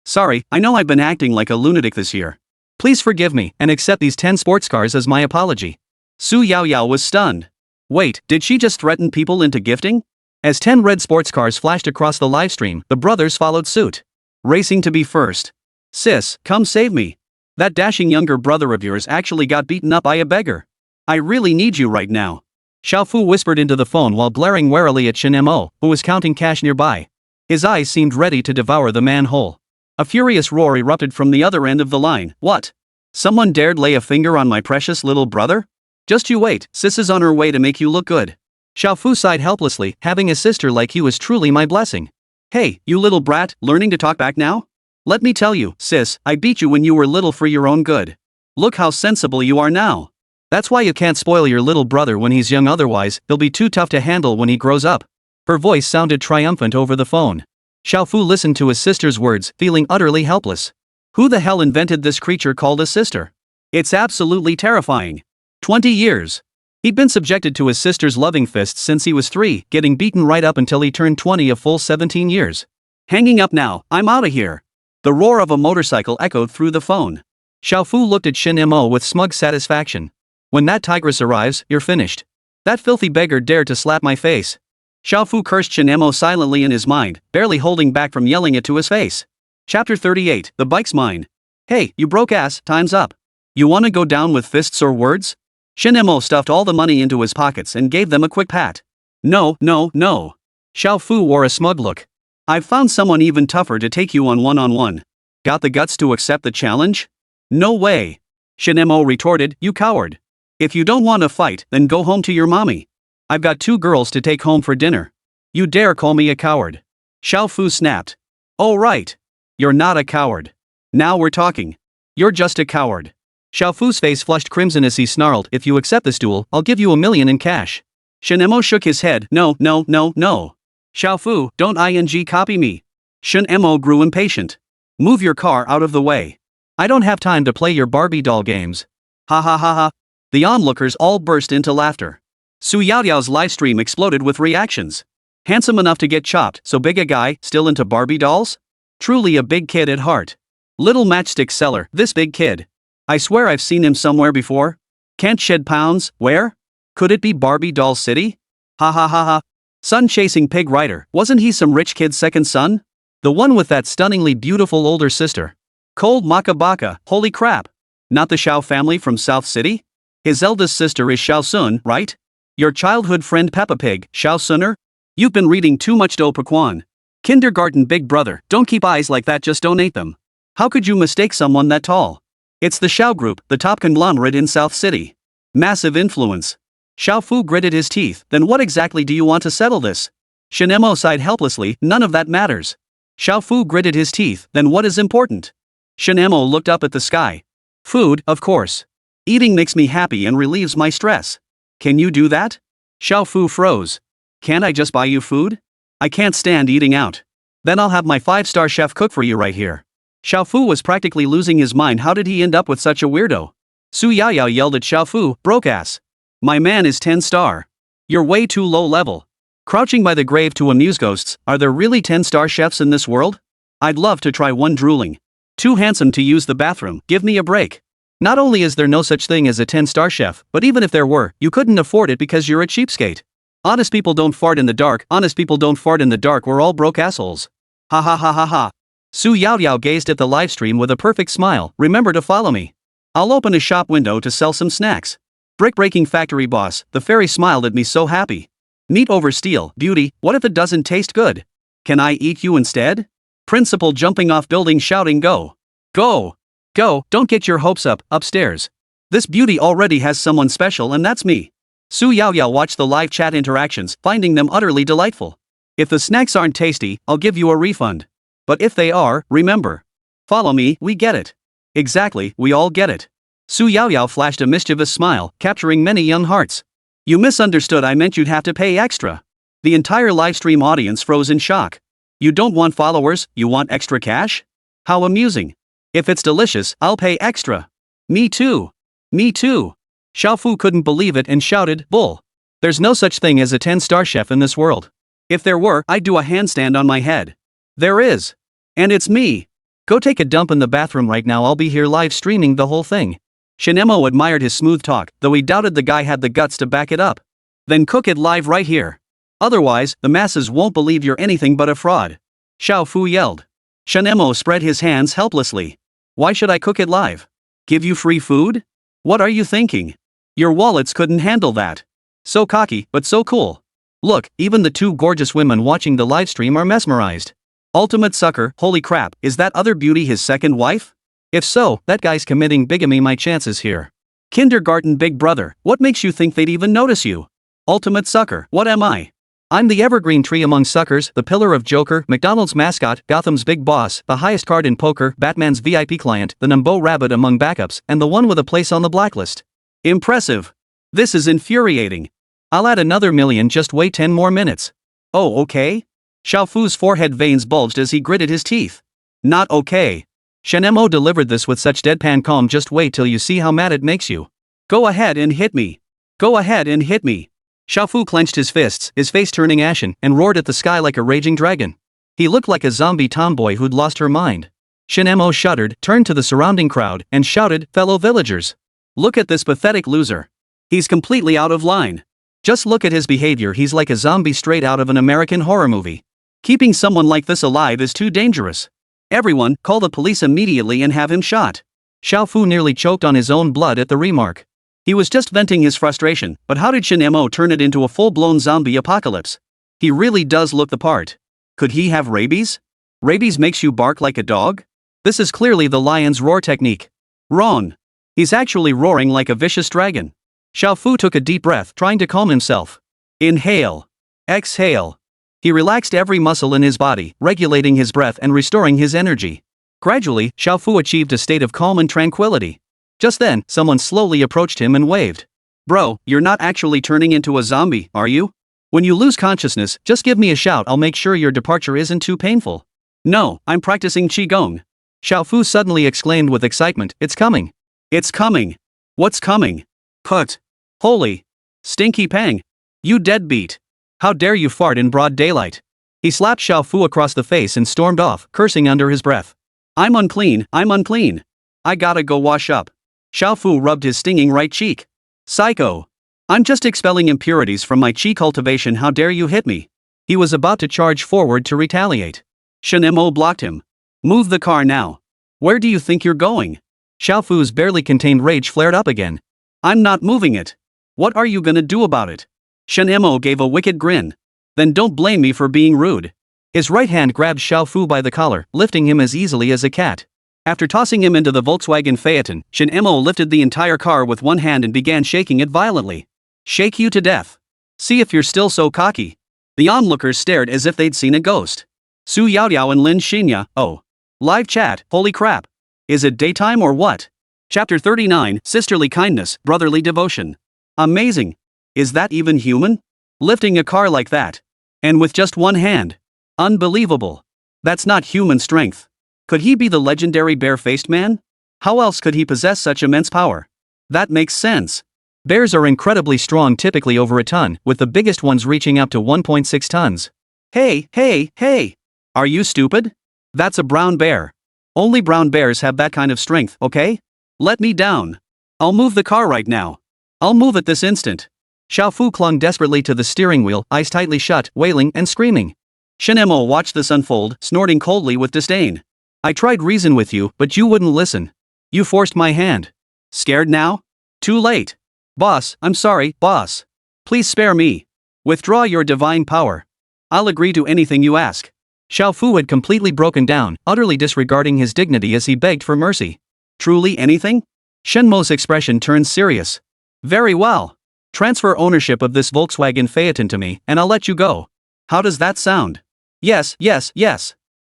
Sorry, I know I've been acting like a lunatic this year. Please forgive me and accept these 10 sports cars as my apology. Su Yaoyao was stunned. Wait, did she just threaten people into gifting? As 10 red sports cars flashed across the livestream, the brothers followed suit. Racing to be first. Sis, come save me. That dashing younger brother of yours actually got beaten up by a beggar. I really need you right now. Xiaofu whispered into the phone while glaring warily at Shen Mo, who was counting cash nearby. His eyes seemed ready to devour the man whole. A furious roar erupted from the other end of the line. What? Someone dared lay a finger on my precious little brother? Just you wait, sis is on her way to make you look good. Xiaofu sighed helplessly, having a sister like you is truly my blessing. Hey, you little brat, learning to talk back now? Let me tell you, sis, I beat you when you were little for your own good. Look how sensible you are now. That's why you can't spoil your little brother when he's young, otherwise, he'll be too tough to handle when he grows up. Her voice sounded triumphant over the phone. Xiaofu listened to his sister's words, feeling utterly helpless. Who the hell invented this creature called a sister? It's absolutely terrifying. 20 years. He'd been subjected to his sister's loving fists since he was 3, getting beaten right up until he turned 20, a full 17 years. Hanging up now, I'm outta here. The roar of a motorcycle echoed through the phone. Xiaofu looked at Shen Mo with smug satisfaction. When that tigress arrives, you're finished. That filthy beggar dared to slap my face. Xiaofu cursed Shen Mo silently in his mind, barely holding back from yelling it to his face. Chapter 38, The Bike's Mine. Hey, you broke ass, time's up. You wanna go down with fists or words? Shen Mo stuffed all the money into his pockets and gave them a quick pat. No. Xiaofu wore a smug look. I've found someone even tougher to take you on one-on-one. Got the guts to accept the challenge? No way. Shen Mo retorted, you coward. If you don't want to fight, then go home to your mommy. I've got 2 girls to take home for dinner. You dare call me a coward? Xiaofu snapped. Oh right. You're not a coward. Now we're talking. You're just a coward. Xiaofu's face flushed crimson as he snarled, if you accept this duel, I'll give you $1 million in cash. Shen Mo shook his head, no. Xiaofu, don't copy me. Shen Mo grew impatient. Move your car out of the way. I don't have time to play your Barbie doll games. Ha. The onlookers all burst into laughter. Su Yaoyao's livestream exploded with reactions. Handsome enough to get chopped, so big a guy, still into Barbie dolls? Truly a big kid at heart. Little matchstick seller, this big kid. I swear I've seen him somewhere before. Can't shed pounds, where? Could it be Barbie Doll City? Ha. Sun-chasing pig rider, wasn't he some rich kid's second son? The one with that stunningly beautiful older sister. Cold Makabaka, holy crap. Not the Xiao family from South City? His eldest sister is Xiao Sun, right? Your childhood friend Peppa Pig, Xiao Suner? You've been reading too much Do Pakwan. Kindergarten big brother, don't keep eyes like that, just donate them. How could you mistake someone that tall? It's the Xiao Group, the top conglomerate in South City. Massive influence. Xiao Fu gritted his teeth. Then what exactly do you want to settle this? Shen Mo sighed helplessly. None of that matters. Xiao Fu gritted his teeth. Then what is important? Shen Mo looked up at the sky. Food, of course. Eating makes me happy and relieves my stress. Can you do that? Xiao Fu froze. Can't I just buy you food? I can't stand eating out. Then I'll have my 5-star chef cook for you right here. Xiao Fu was practically losing his mind. How did he end up with such a weirdo? Su Yaoyao yelled at Xiao Fu, broke ass. My man is 10-star. You're way too low level. Crouching by the grave to amuse ghosts, are there really 10-star chefs in this world? I'd love to try one. Drooling. Too handsome to use the bathroom, give me a break. Not only is there no such thing as a 10-star chef, but even if there were, you couldn't afford it because you're a cheapskate. Honest people don't fart in the dark. Honest people don't fart in the dark. We're all broke assholes. Ha ha ha ha ha. Su Yaoyao gazed at the livestream with a perfect smile. Remember to follow me. I'll open a shop window to sell some snacks. Brick-breaking factory boss, the fairy smiled at me so happy. Meat over steel, beauty, what if it doesn't taste good? Can I eat you instead? Principal jumping off building shouting go. Go. Go, don't get your hopes up, upstairs. This beauty already has someone special and that's me. Su Yaoyao watched the live chat interactions, finding them utterly delightful. If the snacks aren't tasty, I'll give you a refund. But if they are, remember. Follow me, we get it. Exactly, we all get it. Su Yaoyao flashed a mischievous smile, capturing many young hearts. You misunderstood, I meant you'd have to pay extra. The entire livestream audience froze in shock. You don't want followers, you want extra cash? How amusing. If it's delicious, I'll pay extra. Me too. Me too. Xiao Fu couldn't believe it and shouted, bull. There's no such thing as a 10-star chef in this world. If there were, I'd do a handstand on my head. There is. And it's me. Go take a dump in the bathroom right now. I'll be here live streaming the whole thing. Shen Mo admired his smooth talk, though he doubted the guy had the guts to back it up. Then cook it live right here. Otherwise, the masses won't believe you're anything but a fraud. Xiao Fu yelled. Shen Mo spread his hands helplessly. Why should I cook it live? Give you free food? What are you thinking? Your wallets couldn't handle that. So cocky, but so cool. Look, even the two gorgeous women watching the livestream are mesmerized. Ultimate sucker, holy crap, is that other beauty his second wife? If so, that guy's committing bigamy. My chances here. Kindergarten big brother, what makes you think they'd even notice you? Ultimate sucker, what am I? I'm the evergreen tree among suckers, the pillar of Joker, McDonald's mascot, Gotham's big boss, the highest card in poker, Batman's VIP client, the Numbo rabbit among backups, and the one with a place on the blacklist. Impressive. This is infuriating. I'll add another million, just wait 10 more minutes. Oh, okay? Xiao Fu's forehead veins bulged as he gritted his teeth. Not okay. Shen Mo delivered this with such deadpan calm. Just wait till you see how mad it makes you. Go ahead and hit me. Go ahead and hit me. Xiao Fu clenched his fists, his face turning ashen, and roared at the sky like a raging dragon. He looked like a zombie tomboy who'd lost her mind. Shen Mo shuddered, turned to the surrounding crowd, and shouted, fellow villagers. Look at this pathetic loser. He's completely out of line. Just look at his behavior. He's like a zombie straight out of an American horror movie. Keeping someone like this alive is too dangerous. Everyone, call the police immediately and have him shot. Xiao Fu nearly choked on his own blood at the remark. He was just venting his frustration, but how did Shen Mo turn it into a full-blown zombie apocalypse? He really does look the part. Could he have rabies? Rabies makes you bark like a dog? This is clearly the lion's roar technique. Wrong. He's actually roaring like a vicious dragon. Xiao Fu took a deep breath, trying to calm himself. Inhale. Exhale. He relaxed every muscle in his body, regulating his breath and restoring his energy. Gradually, Xiao Fu achieved a state of calm and tranquility. Just then, someone slowly approached him and waved. Bro, you're not actually turning into a zombie, are you? When you lose consciousness, just give me a shout. I'll make sure your departure isn't too painful. No, I'm practicing Qigong. Xiao Fu suddenly exclaimed with excitement, it's coming. It's coming. What's coming? Put. Holy. Stinky pang. You deadbeat. How dare you fart in broad daylight? He slapped Xiao Fu across the face and stormed off, cursing under his breath. I'm unclean, I'm unclean. I gotta go wash up. Xiao Fu rubbed his stinging right cheek. Psycho. I'm just expelling impurities from my chi cultivation. How dare you hit me? He was about to charge forward to retaliate. Shen Mo blocked him. Move the car now. Where do you think you're going? Xiao Fu's barely contained rage flared up again. I'm not moving it. What are you gonna do about it? Shen Mo gave a wicked grin. Then don't blame me for being rude. His right hand grabbed Xiao Fu by the collar, lifting him as easily as a cat. After tossing him into the Volkswagen Phaeton, Shen Mo lifted the entire car with one hand and began shaking it violently. Shake you to death. See if you're still so cocky. The onlookers stared as if they'd seen a ghost. Su Yaoyao and Lin Xinya, oh. Live chat, holy crap. Is it daytime or what? Chapter 39, Sisterly Kindness, Brotherly Devotion. Amazing. Is that even human? Lifting a car like that. And with just one hand. Unbelievable. That's not human strength. Could he be the legendary bare-faced man? How else could he possess such immense power? That makes sense. Bears are incredibly strong, typically over a ton, with the biggest ones reaching up to 1.6 tons. Hey! Are you stupid? That's a brown bear. Only brown bears have that kind of strength, okay? Let me down. I'll move the car right now. I'll move it this instant. Xiaofu clung desperately to the steering wheel, eyes tightly shut, wailing and screaming. Shen Mo watched this unfold, snorting coldly with disdain. I tried reason with you, but you wouldn't listen. You forced my hand. Scared now? Too late. Boss, I'm sorry, boss. Please spare me. Withdraw your divine power. I'll agree to anything you ask. Xiaofu had completely broken down, utterly disregarding his dignity as he begged for mercy. Truly anything? Shen Mo's expression turned serious. Very well. Transfer ownership of this Volkswagen Phaeton to me, and I'll let you go. How does that sound? Yes.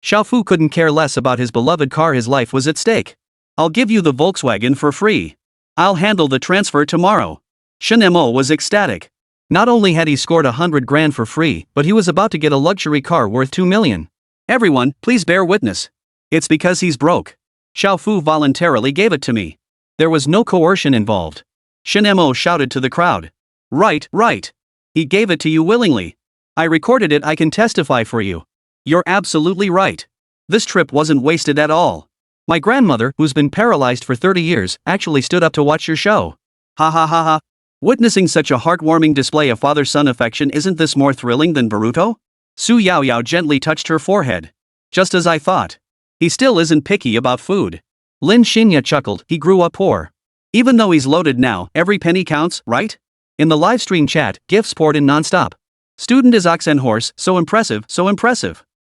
Xiaofu couldn't care less about his beloved car, his life was at stake. I'll give you the Volkswagen for free. I'll handle the transfer tomorrow. Shen Mo was ecstatic. Not only had he scored 100 grand for free, but he was about to get a luxury car worth 2 million. Everyone, please bear witness. It's because he's broke. Xiaofu voluntarily gave it to me. There was no coercion involved. Shen Mo shouted to the crowd. Right. He gave it to you willingly. I recorded it, I can testify for you. You're absolutely right. This trip wasn't wasted at all. My grandmother, who's been paralyzed for 30 years, actually stood up to watch your show. Ha. Witnessing such a heartwarming display of father-son affection, isn't this more thrilling than Boruto? Su Yaoyao gently touched her forehead. Just as I thought. He still isn't picky about food. Lin Xinya chuckled, he grew up poor. Even though he's loaded now, every penny counts, right? In the livestream chat, gifs poured in non-stop. Student is ox and horse, so impressive.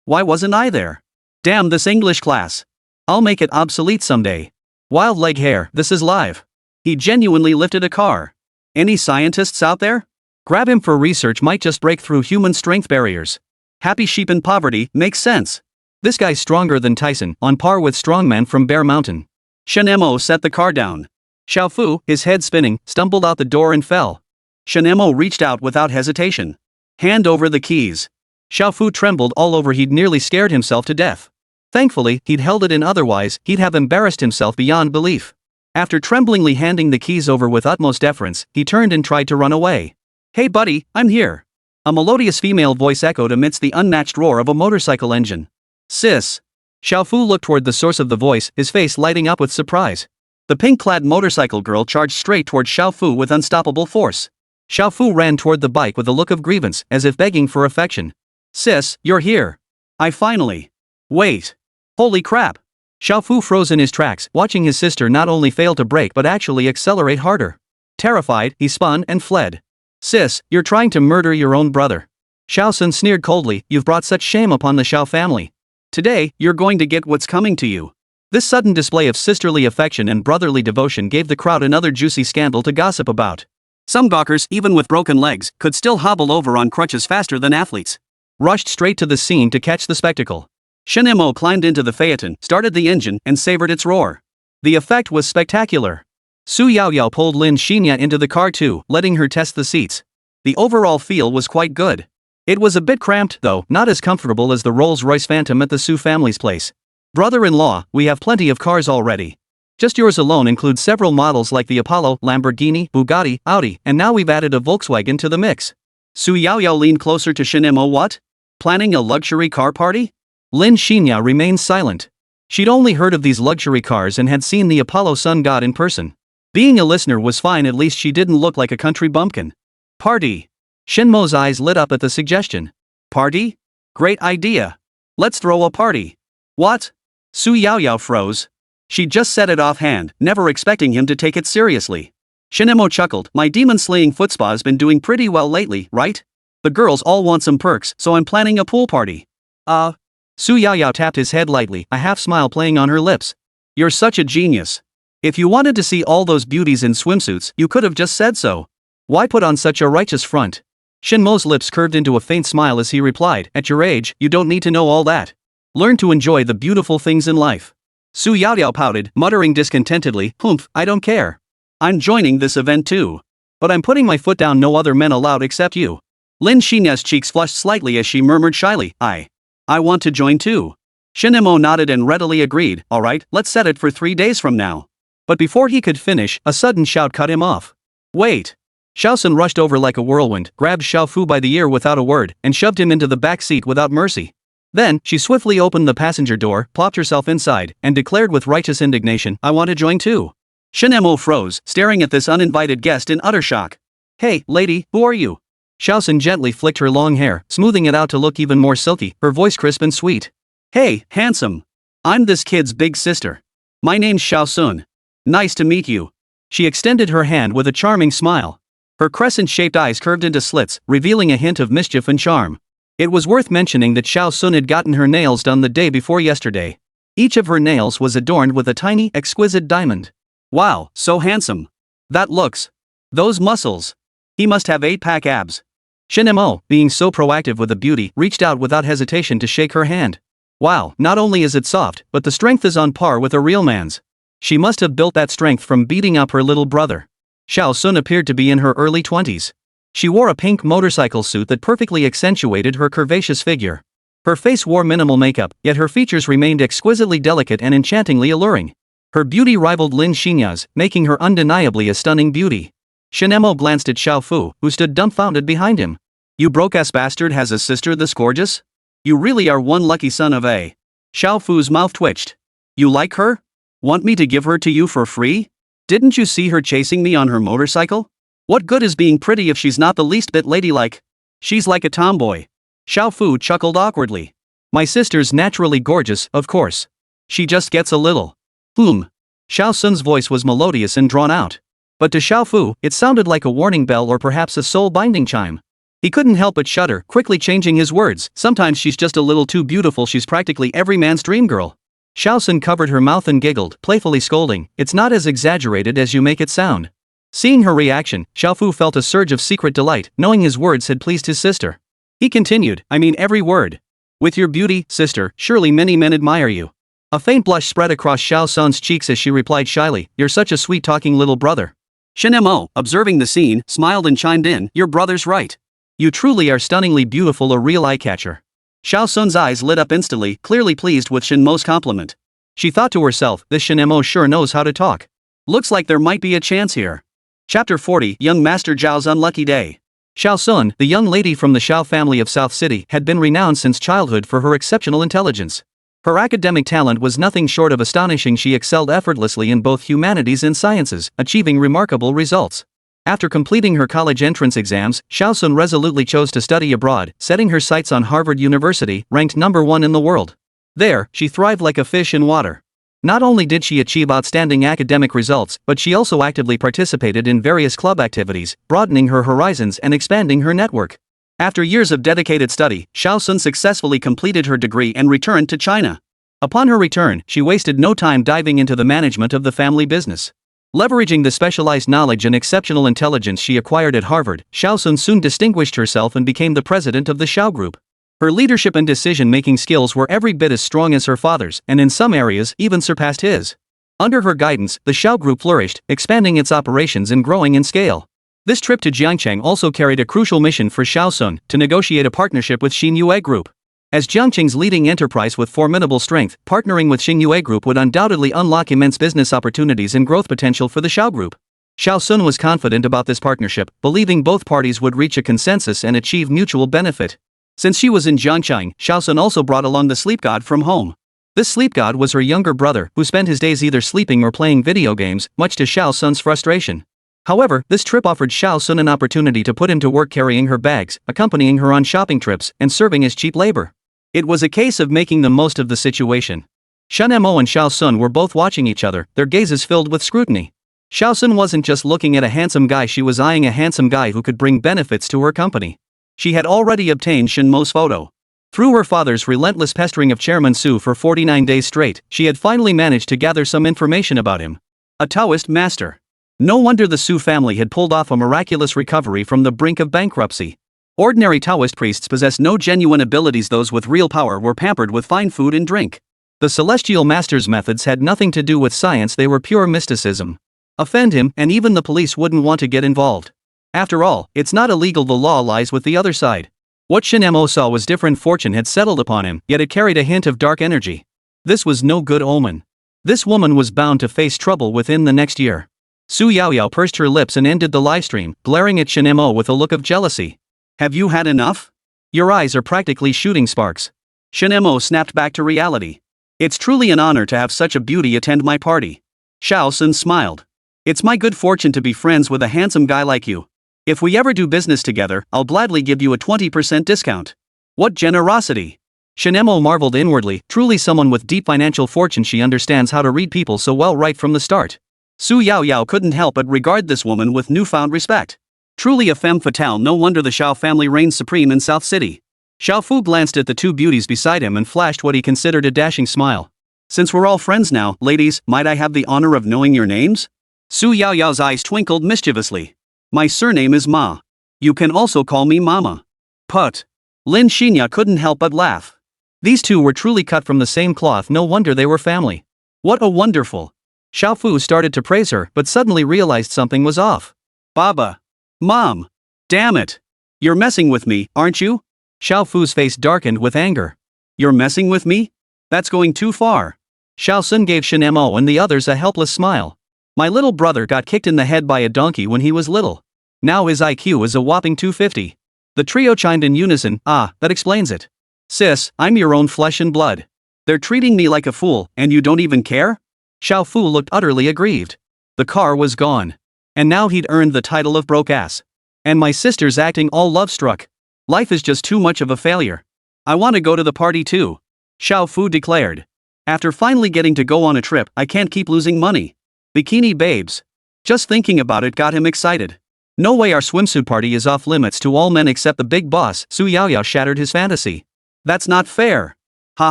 Why wasn't I there? Damn this English class. I'll make it obsolete someday. Wild leg hair, this is live. He genuinely lifted a car. Any scientists out there? Grab him for research, might just break through human strength barriers. Happy sheep in poverty, makes sense. This guy's stronger than Tyson, on par with strongman from Bear Mountain. Shen Mo set the car down. Xiaofu, his head spinning, stumbled out the door and fell. Shen Mo reached out without hesitation. Hand over the keys. Xiaofu trembled all over, he'd nearly scared himself to death. Thankfully, he'd held it in, otherwise, he'd have embarrassed himself beyond belief. After tremblingly handing the keys over with utmost deference, he turned and tried to run away. Hey buddy, I'm here. A melodious female voice echoed amidst the unmatched roar of a motorcycle engine. Sis. Xiaofu looked toward the source of the voice, his face lighting up with surprise. The pink-clad motorcycle girl charged straight toward Xiaofu with unstoppable force. Xiaofu ran toward the bike with a look of grievance, as if begging for affection. Sis, you're here. I finally. Wait. Holy crap. Xiaofu froze in his tracks, watching his sister not only fail to brake but actually accelerate harder. Terrified, he spun and fled. Sis, you're trying to murder your own brother. Xiaosun sneered coldly, you've brought such shame upon the Xiao family. Today, you're going to get what's coming to you. This sudden display of sisterly affection and brotherly devotion gave the crowd another juicy scandal to gossip about. Some gawkers, even with broken legs, could still hobble over on crutches faster than athletes. Rushed straight to the scene to catch the spectacle. Shen Mo climbed into the Phaeton, started the engine, and savored its roar. The effect was spectacular. Su Yaoyao pulled Lin Xinya into the car too, letting her test the seats. The overall feel was quite good. It was a bit cramped though, not as comfortable as the Rolls-Royce Phantom at the Su family's place. Brother-in-law, we have plenty of cars already. Just yours alone includes several models like the Apollo, Lamborghini, Bugatti, Audi, and now we've added a Volkswagen to the mix. Su Yaoyao leaned closer to Shen Mo. What? Planning a luxury car party? Lin Xinya remained silent. She'd only heard of these luxury cars and had seen the Apollo sun god in person. Being a listener was fine, at least she didn't look like a country bumpkin. Party. Shen Mo's eyes lit up at the suggestion. Party? Great idea. Let's throw a party. What? Su Yaoyao froze. She just said it offhand, never expecting him to take it seriously. Shen Mo chuckled, my demon-slaying foot spa's been doing pretty well lately, right? The girls all want some perks, so I'm planning a pool party. Su Yaoyao tapped his head lightly, a half-smile playing on her lips. You're such a genius. If you wanted to see all those beauties in swimsuits, you could have just said so. Why put on such a righteous front? Shen Mo's lips curved into a faint smile as he replied, at your age, you don't need to know all that. Learn to enjoy the beautiful things in life. Su Yaoyao pouted, muttering discontentedly, humph, I don't care. I'm joining this event too. But I'm putting my foot down, no other men allowed except you. Lin Xinya's cheeks flushed slightly as she murmured shyly, I want to join too. Shen Mo nodded and readily agreed, alright, let's set it for 3 days from now. But before he could finish, a sudden shout cut him off. Wait. Xiaowen rushed over like a whirlwind, grabbed Xiao Fu by the ear without a word, and shoved him into the back seat without mercy. Then, she swiftly opened the passenger door, plopped herself inside, and declared with righteous indignation, I want to join too. Shen Mo froze, staring at this uninvited guest in utter shock. Hey, lady, who are you? Xiaowen gently flicked her long hair, smoothing it out to look even more silky, her voice crisp and sweet. Hey, handsome. I'm this kid's big sister. My name's Xiaowen. Nice to meet you. She extended her hand with a charming smile. Her crescent-shaped eyes curved into slits, revealing a hint of mischief and charm. It was worth mentioning that Xiaowen had gotten her nails done the day before yesterday. Each of her nails was adorned with a tiny, exquisite diamond. Wow, so handsome. That looks. Those muscles. He must have 8-pack abs. Shen Mo, being so proactive with the beauty, reached out without hesitation to shake her hand. Wow, not only is it soft, but the strength is on par with a real man's. She must have built that strength from beating up her little brother. Xiaowen appeared to be in her early 20s. She wore a pink motorcycle suit that perfectly accentuated her curvaceous figure. Her face wore minimal makeup, yet her features remained exquisitely delicate and enchantingly alluring. Her beauty rivaled Lin Xinya's, making her undeniably a stunning beauty. Shen Mo glanced at Xiao Fu, who stood dumbfounded behind him. You broke-ass bastard has a sister this gorgeous? You really are one lucky son of a. Xiao Fu's mouth twitched. You like her? Want me to give her to you for free? Didn't you see her chasing me on her motorcycle? What good is being pretty if she's not the least bit ladylike? She's like a tomboy. Xiao Fu chuckled awkwardly. My sister's naturally gorgeous, of course. She just gets a little. Xiaowen's voice was melodious and drawn out. But to Xiao Fu, it sounded like a warning bell or perhaps a soul-binding chime. He couldn't help but shudder, quickly changing his words. Sometimes she's just a little too beautiful, she's practically every man's dream girl. Xiaowen covered her mouth and giggled, playfully scolding, it's not as exaggerated as you make it sound. Seeing her reaction, Xiao Fu felt a surge of secret delight, knowing his words had pleased his sister. He continued, I mean every word. With your beauty, sister, surely many men admire you. A faint blush spread across Xiaowen's cheeks as she replied shyly, you're such a sweet-talking little brother. Shen Mo, observing the scene, smiled and chimed in, your brother's right. You truly are stunningly beautiful, a real eye-catcher. Xiaowen's eyes lit up instantly, clearly pleased with Shen Mo's compliment. She thought to herself, this Shen Mo sure knows how to talk. Looks like there might be a chance here. Chapter 40, Young Master Zhao's Unlucky Day. Xiaowen, the young lady from the Xiao family of South City, had been renowned since childhood for her exceptional intelligence. Her academic talent was nothing short of astonishing. She excelled effortlessly in both humanities and sciences, achieving remarkable results. After completing her college entrance exams, Xiaowen resolutely chose to study abroad, setting her sights on Harvard University, ranked #1 in the world. There, she thrived like a fish in water. Not only did she achieve outstanding academic results, but she also actively participated in various club activities, broadening her horizons and expanding her network. After years of dedicated study, Xiaowen successfully completed her degree and returned to China. Upon her return, she wasted no time diving into the management of the family business. Leveraging the specialized knowledge and exceptional intelligence she acquired at Harvard, Xiaowen soon distinguished herself and became the president of the Xiao Group. Her leadership and decision-making skills were every bit as strong as her father's, and in some areas, even surpassed his. Under her guidance, the Xiao Group flourished, expanding its operations and growing in scale. This trip to Jiangcheng also carried a crucial mission for Xiaowen, to negotiate a partnership with Xingyue Group. As Jiangcheng's leading enterprise with formidable strength, partnering with Xingyue Group would undoubtedly unlock immense business opportunities and growth potential for the Xiao Group. Xiaowen was confident about this partnership, believing both parties would reach a consensus and achieve mutual benefit. Since she was in Jiangcheng, Xiaowen also brought along the sleep god from home. This sleep god was her younger brother, who spent his days either sleeping or playing video games, much to Xiaowen's frustration. However, this trip offered Xiaowen an opportunity to put him to work carrying her bags, accompanying her on shopping trips, and serving as cheap labor. It was a case of making the most of the situation. Shen Mo and Xiaowen were both watching each other, their gazes filled with scrutiny. Xiaowen wasn't just looking at a handsome guy, she was eyeing a handsome guy who could bring benefits to her company. She had already obtained Shen Mo's photo. Through her father's relentless pestering of Chairman Su for 49 days straight, she had finally managed to gather some information about him. A Daoist master. No wonder the Su family had pulled off a miraculous recovery from the brink of bankruptcy. Ordinary Daoist priests possess no genuine abilities. Those with real power were pampered with fine food and drink. The celestial master's methods had nothing to do with science, they were pure mysticism. Offend him, and even the police wouldn't want to get involved. After all, it's not illegal, the law lies with the other side. What Shen Mo saw was different. Fortune had settled upon him, yet it carried a hint of dark energy. This was no good omen. This woman was bound to face trouble within the next year. Su Yaoyao pursed her lips and ended the livestream, glaring at Shen Mo with a look of jealousy. Have you had enough? Your eyes are practically shooting sparks. Shen Mo snapped back to reality. It's truly an honor to have such a beauty attend my party. Xiaowen smiled. It's my good fortune to be friends with a handsome guy like you. If we ever do business together, I'll gladly give you a 20% discount. What generosity! Shen Mo marveled inwardly, truly someone with deep financial fortune. She understands how to read people so well right from the start. Su Yaoyao couldn't help but regard this woman with newfound respect. Truly a femme fatale, no wonder the Xiao family reigns supreme in South City. Xiao Fu glanced at the two beauties beside him and flashed what he considered a dashing smile. Since we're all friends now, ladies, might I have the honor of knowing your names? Su Yaoyao's eyes twinkled mischievously. My surname is Ma. You can also call me Mama. Put. Lin Xinya couldn't help but laugh. These two were truly cut from the same cloth, no wonder they were family. What a wonderful. Xiao Fu started to praise her, but suddenly realized something was off. Baba. Mom. Damn it. You're messing with me, aren't you? Xiao Fu's face darkened with anger. You're messing with me? That's going too far. Xiao Sun gave Shen Mo and the others a helpless smile. My little brother got kicked in the head by a donkey when he was little. Now his IQ is a whopping 250. The trio chimed in unison. Ah, that explains it. Sis, I'm your own flesh and blood. They're treating me like a fool, and you don't even care? Xiao Fu looked utterly aggrieved. The car was gone. And now he'd earned the title of broke ass. And my sister's acting all love-struck. Life is just too much of a failure. I want to go to the party too. Xiao Fu declared. After finally getting to go on a trip, I can't keep losing money. Bikini babes. Just thinking about it got him excited. No way, our swimsuit party is off limits to all men except the big boss. Su Yaoyao shattered his fantasy. That's not fair. Ha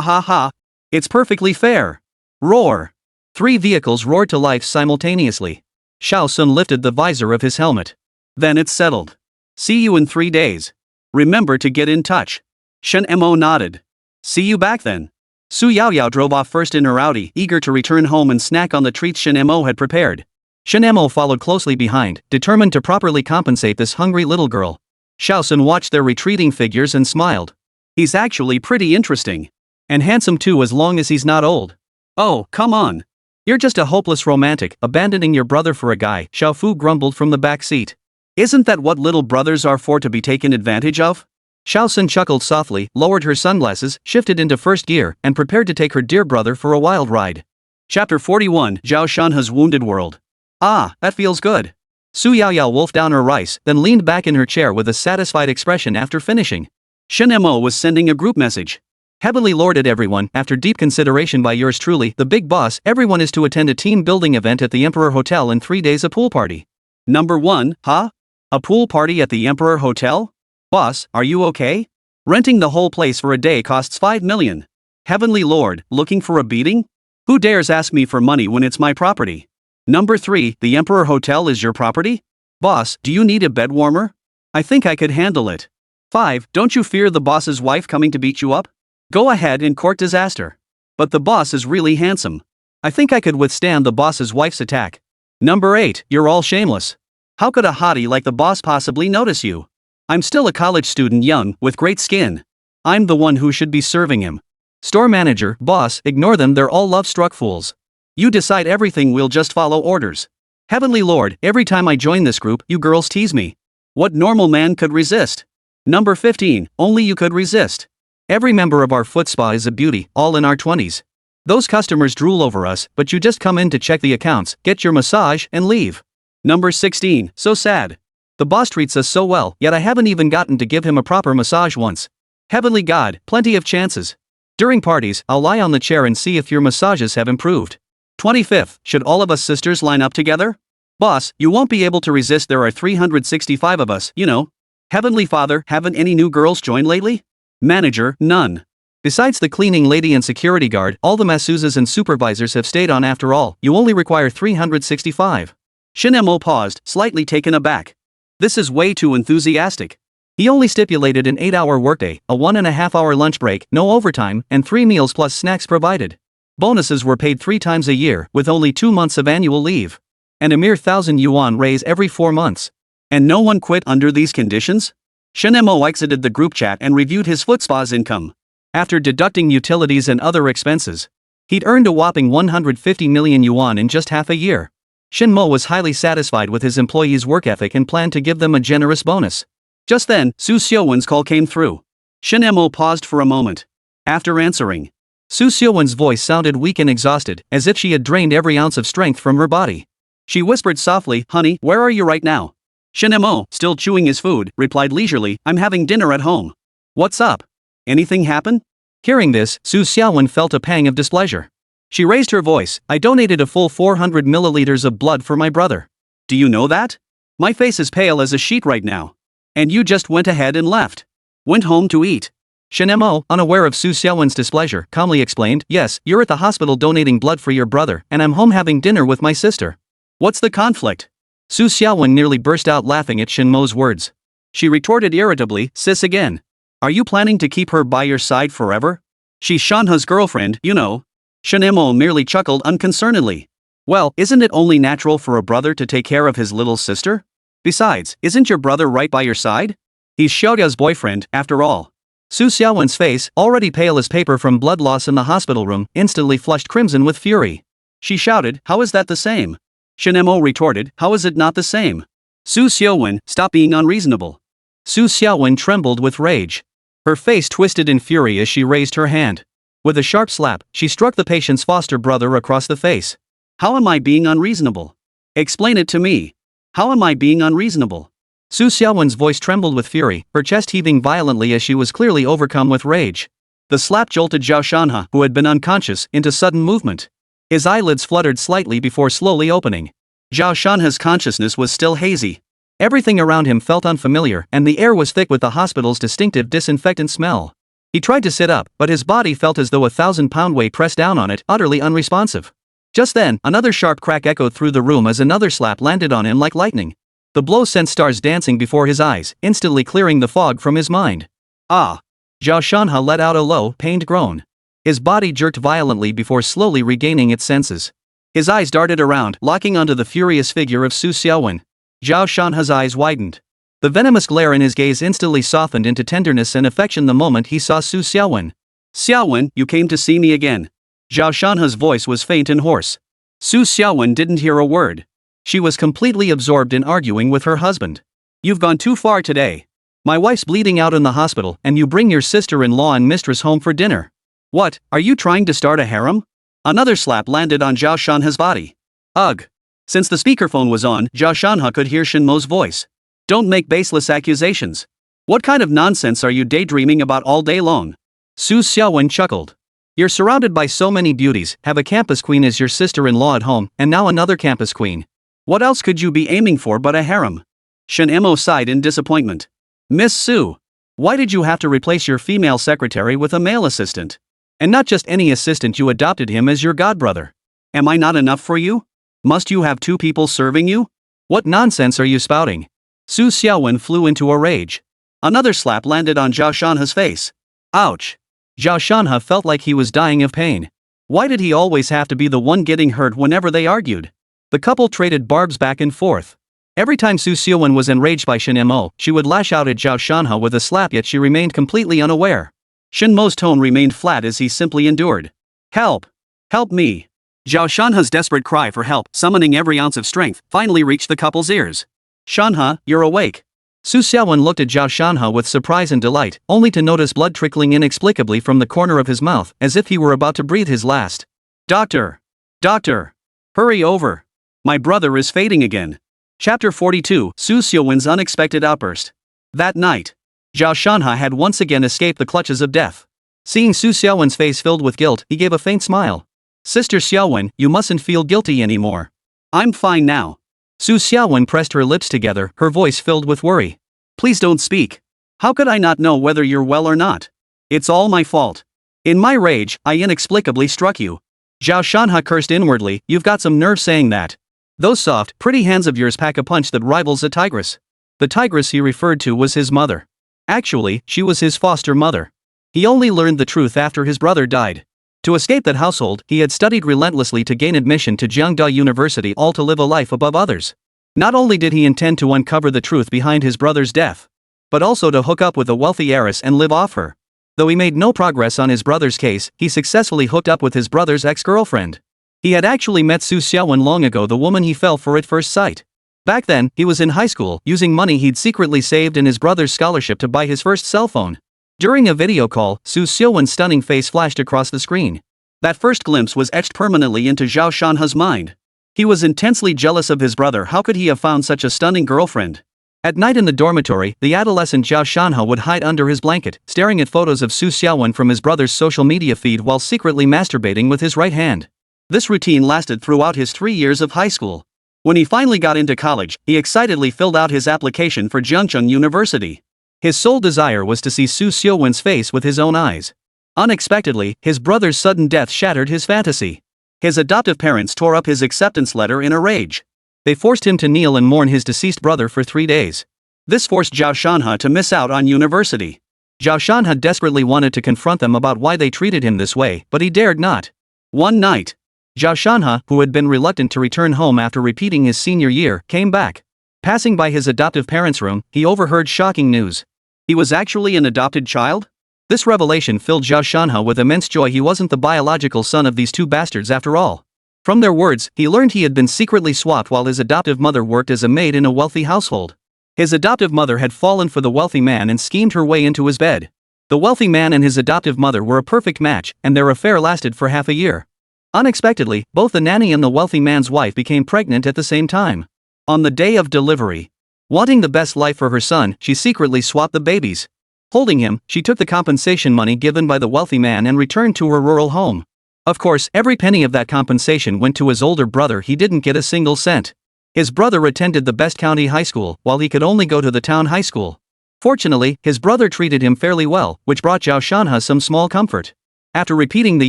ha ha. It's perfectly fair. Roar. 3 vehicles roared to life simultaneously. Xiao Sun lifted the visor of his helmet. Then it's settled. See you in 3 days. Remember to get in touch. Shen Mo nodded. See you back then. Su Yaoyao drove off first in her Audi, eager to return home and snack on the treats Shen Mo had prepared. Shen Mo followed closely behind, determined to properly compensate this hungry little girl. Xiao Sun watched their retreating figures and smiled. He's actually pretty interesting. And handsome too, as long as he's not old. Oh, come on. You're just a hopeless romantic, abandoning your brother for a guy, Xiao Fu grumbled from the back seat. Isn't that what little brothers are for, to be taken advantage of? Xiao Sun chuckled softly, lowered her sunglasses, shifted into first gear, and prepared to take her dear brother for a wild ride. Chapter 41, Zhao Shanhe's Wounded World. Ah, that feels good. Su Yaoyao wolfed down her rice, then leaned back in her chair with a satisfied expression after finishing. Shen Mo was sending a group message. Heavily lorded everyone, after deep consideration by yours truly, the big boss, everyone is to attend a team building event at the Emperor Hotel in 3 days, a pool party. Number 1, huh? A pool party at the Emperor Hotel? Boss, are you okay? Renting the whole place for a day costs 5 million. Heavenly Lord, looking for a beating? Who dares ask me for money when it's my property? Number 3, the Emperor Hotel is your property? Boss, do you need a bed warmer? I think I could handle it. 5, don't you fear the boss's wife coming to beat you up? Go ahead and court disaster. But the boss is really handsome. I think I could withstand the boss's wife's attack. Number 8, you're all shameless. How could a hottie like the boss possibly notice you? I'm still a college student, young, with great skin. I'm the one who should be serving him. Store manager, boss, ignore them, they're all love-struck fools. You decide everything, we'll just follow orders. Heavenly Lord, every time I join this group, you girls tease me. What normal man could resist? Number 15, only you could resist. Every member of our foot spa is a beauty, all in our 20s. Those customers drool over us, but you just come in to check the accounts, get your massage, and leave. Number 16, so sad. The boss treats us so well, yet I haven't even gotten to give him a proper massage once. Heavenly God, plenty of chances. During parties, I'll lie on the chair and see if your massages have improved. 25th, should all of us sisters line up together? Boss, you won't be able to resist, there are 365 of us, you know. Heavenly Father, haven't any new girls joined lately? Manager, none. Besides the cleaning lady and security guard, all the masseuses and supervisors have stayed on after all. You only require 365. Shen Mo paused, slightly taken aback. This is way too enthusiastic. He only stipulated an 8-hour workday, a 1.5-hour lunch break, no overtime, and 3 meals plus snacks provided. Bonuses were paid 3 times a year, with only 2 months of annual leave. And a mere 1,000 yuan raise every 4 months. And no one quit under these conditions? Shen Mo exited the group chat and reviewed his foot spa's income. After deducting utilities and other expenses, he'd earned a whopping 150 million yuan in just half a year. Shen Mo was highly satisfied with his employees' work ethic and planned to give them a generous bonus. Just then, Su Xiaowen's call came through. Shen Mo paused for a moment. After answering, Su Xiaowen's voice sounded weak and exhausted, as if she had drained every ounce of strength from her body. She whispered softly, "Honey, where are you right now?" Shen Mo, still chewing his food, replied leisurely, "I'm having dinner at home." "What's up? Anything happen?" Hearing this, Su Xiaowen felt a pang of displeasure. She raised her voice, "I donated a full 400 milliliters of blood for my brother. Do you know that? My face is pale as a sheet right now. And you just went ahead and left. Went home to eat." Shen Mo, unaware of Su Xiaowen's displeasure, calmly explained, "Yes, you're at the hospital donating blood for your brother, and I'm home having dinner with my sister." "What's the conflict?" Su Xiaowen nearly burst out laughing at Shen Mo's words. She retorted irritably, "Sis again. Are you planning to keep her by your side forever? She's Shanhe's girlfriend, you know." Shen Mo merely chuckled unconcernedly. "Well, isn't it only natural for a brother to take care of his little sister? Besides, isn't your brother right by your side? He's Xiaoda's boyfriend, after all." Su Xiaowen's face, already pale as paper from blood loss in the hospital room, instantly flushed crimson with fury. She shouted, "How is that the same?" Shen Mo retorted, "How is it not the same? Su Xiaowen, stop being unreasonable." Su Xiaowen trembled with rage. Her face twisted in fury as she raised her hand. With a sharp slap, she struck the patient's foster brother across the face. "How am I being unreasonable? Explain it to me. How am I being unreasonable?" Su Xiaowen's voice trembled with fury, her chest heaving violently as she was clearly overcome with rage. The slap jolted Zhao Shanhe, who had been unconscious, into sudden movement. His eyelids fluttered slightly before slowly opening. Zhao Shanhe's consciousness was still hazy. Everything around him felt unfamiliar, and the air was thick with the hospital's distinctive disinfectant smell. He tried to sit up, but his body felt as though a 1,000-pound weight pressed down on it, utterly unresponsive. Just then, another sharp crack echoed through the room as another slap landed on him like lightning. The blow sent stars dancing before his eyes, instantly clearing the fog from his mind. "Ah!" Zhao Shanhe let out a low, pained groan. His body jerked violently before slowly regaining its senses. His eyes darted around, locking onto the furious figure of Su Xiaowen. Zhao Shanhe's eyes widened. The venomous glare in his gaze instantly softened into tenderness and affection the moment he saw Su Xiaowen. "Xiaowen, you came to see me again." Zhao Shanhe's voice was faint and hoarse. Su Xiaowen didn't hear a word. She was completely absorbed in arguing with her husband. "You've gone too far today. My wife's bleeding out in the hospital, and you bring your sister-in-law and mistress home for dinner. What, are you trying to start a harem?" Another slap landed on Zhao Shanhe's body. "Ugh." Since the speakerphone was on, Zhao Shanhe could hear Shen Mo's voice. "Don't make baseless accusations. What kind of nonsense are you daydreaming about all day long?" Su Xiaowen chuckled. "You're surrounded by so many beauties, have a campus queen as your sister-in-law at home, and now another campus queen. What else could you be aiming for but a harem?" Shen Mo sighed in disappointment. "Miss Su, why did you have to replace your female secretary with a male assistant? And not just any assistant, you adopted him as your godbrother. Am I not enough for you? Must you have 2 people serving you? What nonsense are you spouting?" Su Xiaowen flew into a rage. Another slap landed on Zhao Shanhe's face. "Ouch." Zhao Shanhe felt like he was dying of pain. Why did he always have to be the one getting hurt whenever they argued? The couple traded barbs back and forth. Every time Su Xiaowen was enraged by Shen Mo, she would lash out at Zhao Shanhe with a slap, yet she remained completely unaware. Shen Mo's tone remained flat as he simply endured. "Help! Help me!" Zhao Shanhe's desperate cry for help, summoning every ounce of strength, finally reached the couple's ears. "Shanhe, you're awake." Su Xiaowen looked at Zhao Shanhe with surprise and delight, only to notice blood trickling inexplicably from the corner of his mouth, as if he were about to breathe his last. "Doctor! Doctor! Hurry over! My brother is fading again." Chapter 42, Su Xiaowen's unexpected outburst. That night, Zhao Shanhe had once again escaped the clutches of death. Seeing Su Xiaowen's face filled with guilt, he gave a faint smile. "Sister Xiaowen, you mustn't feel guilty anymore. I'm fine now." Su Xiaowen pressed her lips together, her voice filled with worry. "Please don't speak. How could I not know whether you're well or not? It's all my fault. In my rage, I inexplicably struck you. Zhao Shanhe cursed inwardly, you've got some nerve saying that. Those soft, pretty hands of yours pack a punch that rivals a tigress. The tigress he referred to was his mother. Actually, she was his foster mother. He only learned the truth after his brother died. To escape that household, he had studied relentlessly to gain admission to Jiangda University, all to live a life above others. Not only did he intend to uncover the truth behind his brother's death, but also to hook up with a wealthy heiress and live off her. Though he made no progress on his brother's case, he successfully hooked up with his brother's ex-girlfriend. He had actually met Su Xiaowen long ago, the woman he fell for at first sight. Back then, he was in high school, using money he'd secretly saved in his brother's scholarship to buy his first cell phone. During a video call, Su Xiaowen's stunning face flashed across the screen. That first glimpse was etched permanently into Zhao Shanhe's mind. He was intensely jealous of his brother. How could he have found such a stunning girlfriend? At night in the dormitory, the adolescent Zhao Shanhe would hide under his blanket, staring at photos of Su Xiaowen from his brother's social media feed while secretly masturbating with his right hand. This routine lasted throughout his 3 years of high school. When he finally got into college, he excitedly filled out his application for Jiangcheng University. His sole desire was to see Su Xiaowen's face with his own eyes. Unexpectedly, his brother's sudden death shattered his fantasy. His adoptive parents tore up his acceptance letter in a rage. They forced him to kneel and mourn his deceased brother for 3 days. This forced Zhao Shanhe to miss out on university. Zhao Shanhe desperately wanted to confront them about why they treated him this way, but he dared not. One night, Zhao Shanhe, who had been reluctant to return home after repeating his senior year, came back. Passing by his adoptive parents' room, he overheard shocking news. He was actually an adopted child? This revelation filled Zhao Shanhe with immense joy. He wasn't the biological son of these two bastards after all. From their words, he learned he had been secretly swapped while his adoptive mother worked as a maid in a wealthy household. His adoptive mother had fallen for the wealthy man and schemed her way into his bed. The wealthy man and his adoptive mother were a perfect match, and their affair lasted for half a year. Unexpectedly, both the nanny and the wealthy man's wife became pregnant at the same time. On the day of delivery, wanting the best life for her son, she secretly swapped the babies. Holding him, she took the compensation money given by the wealthy man and returned to her rural home. Of course, every penny of that compensation went to his older brother. He didn't get a single cent. His brother attended the best county high school, while he could only go to the town high school. Fortunately, his brother treated him fairly well, which brought Zhao Shanhe some small comfort. After repeating the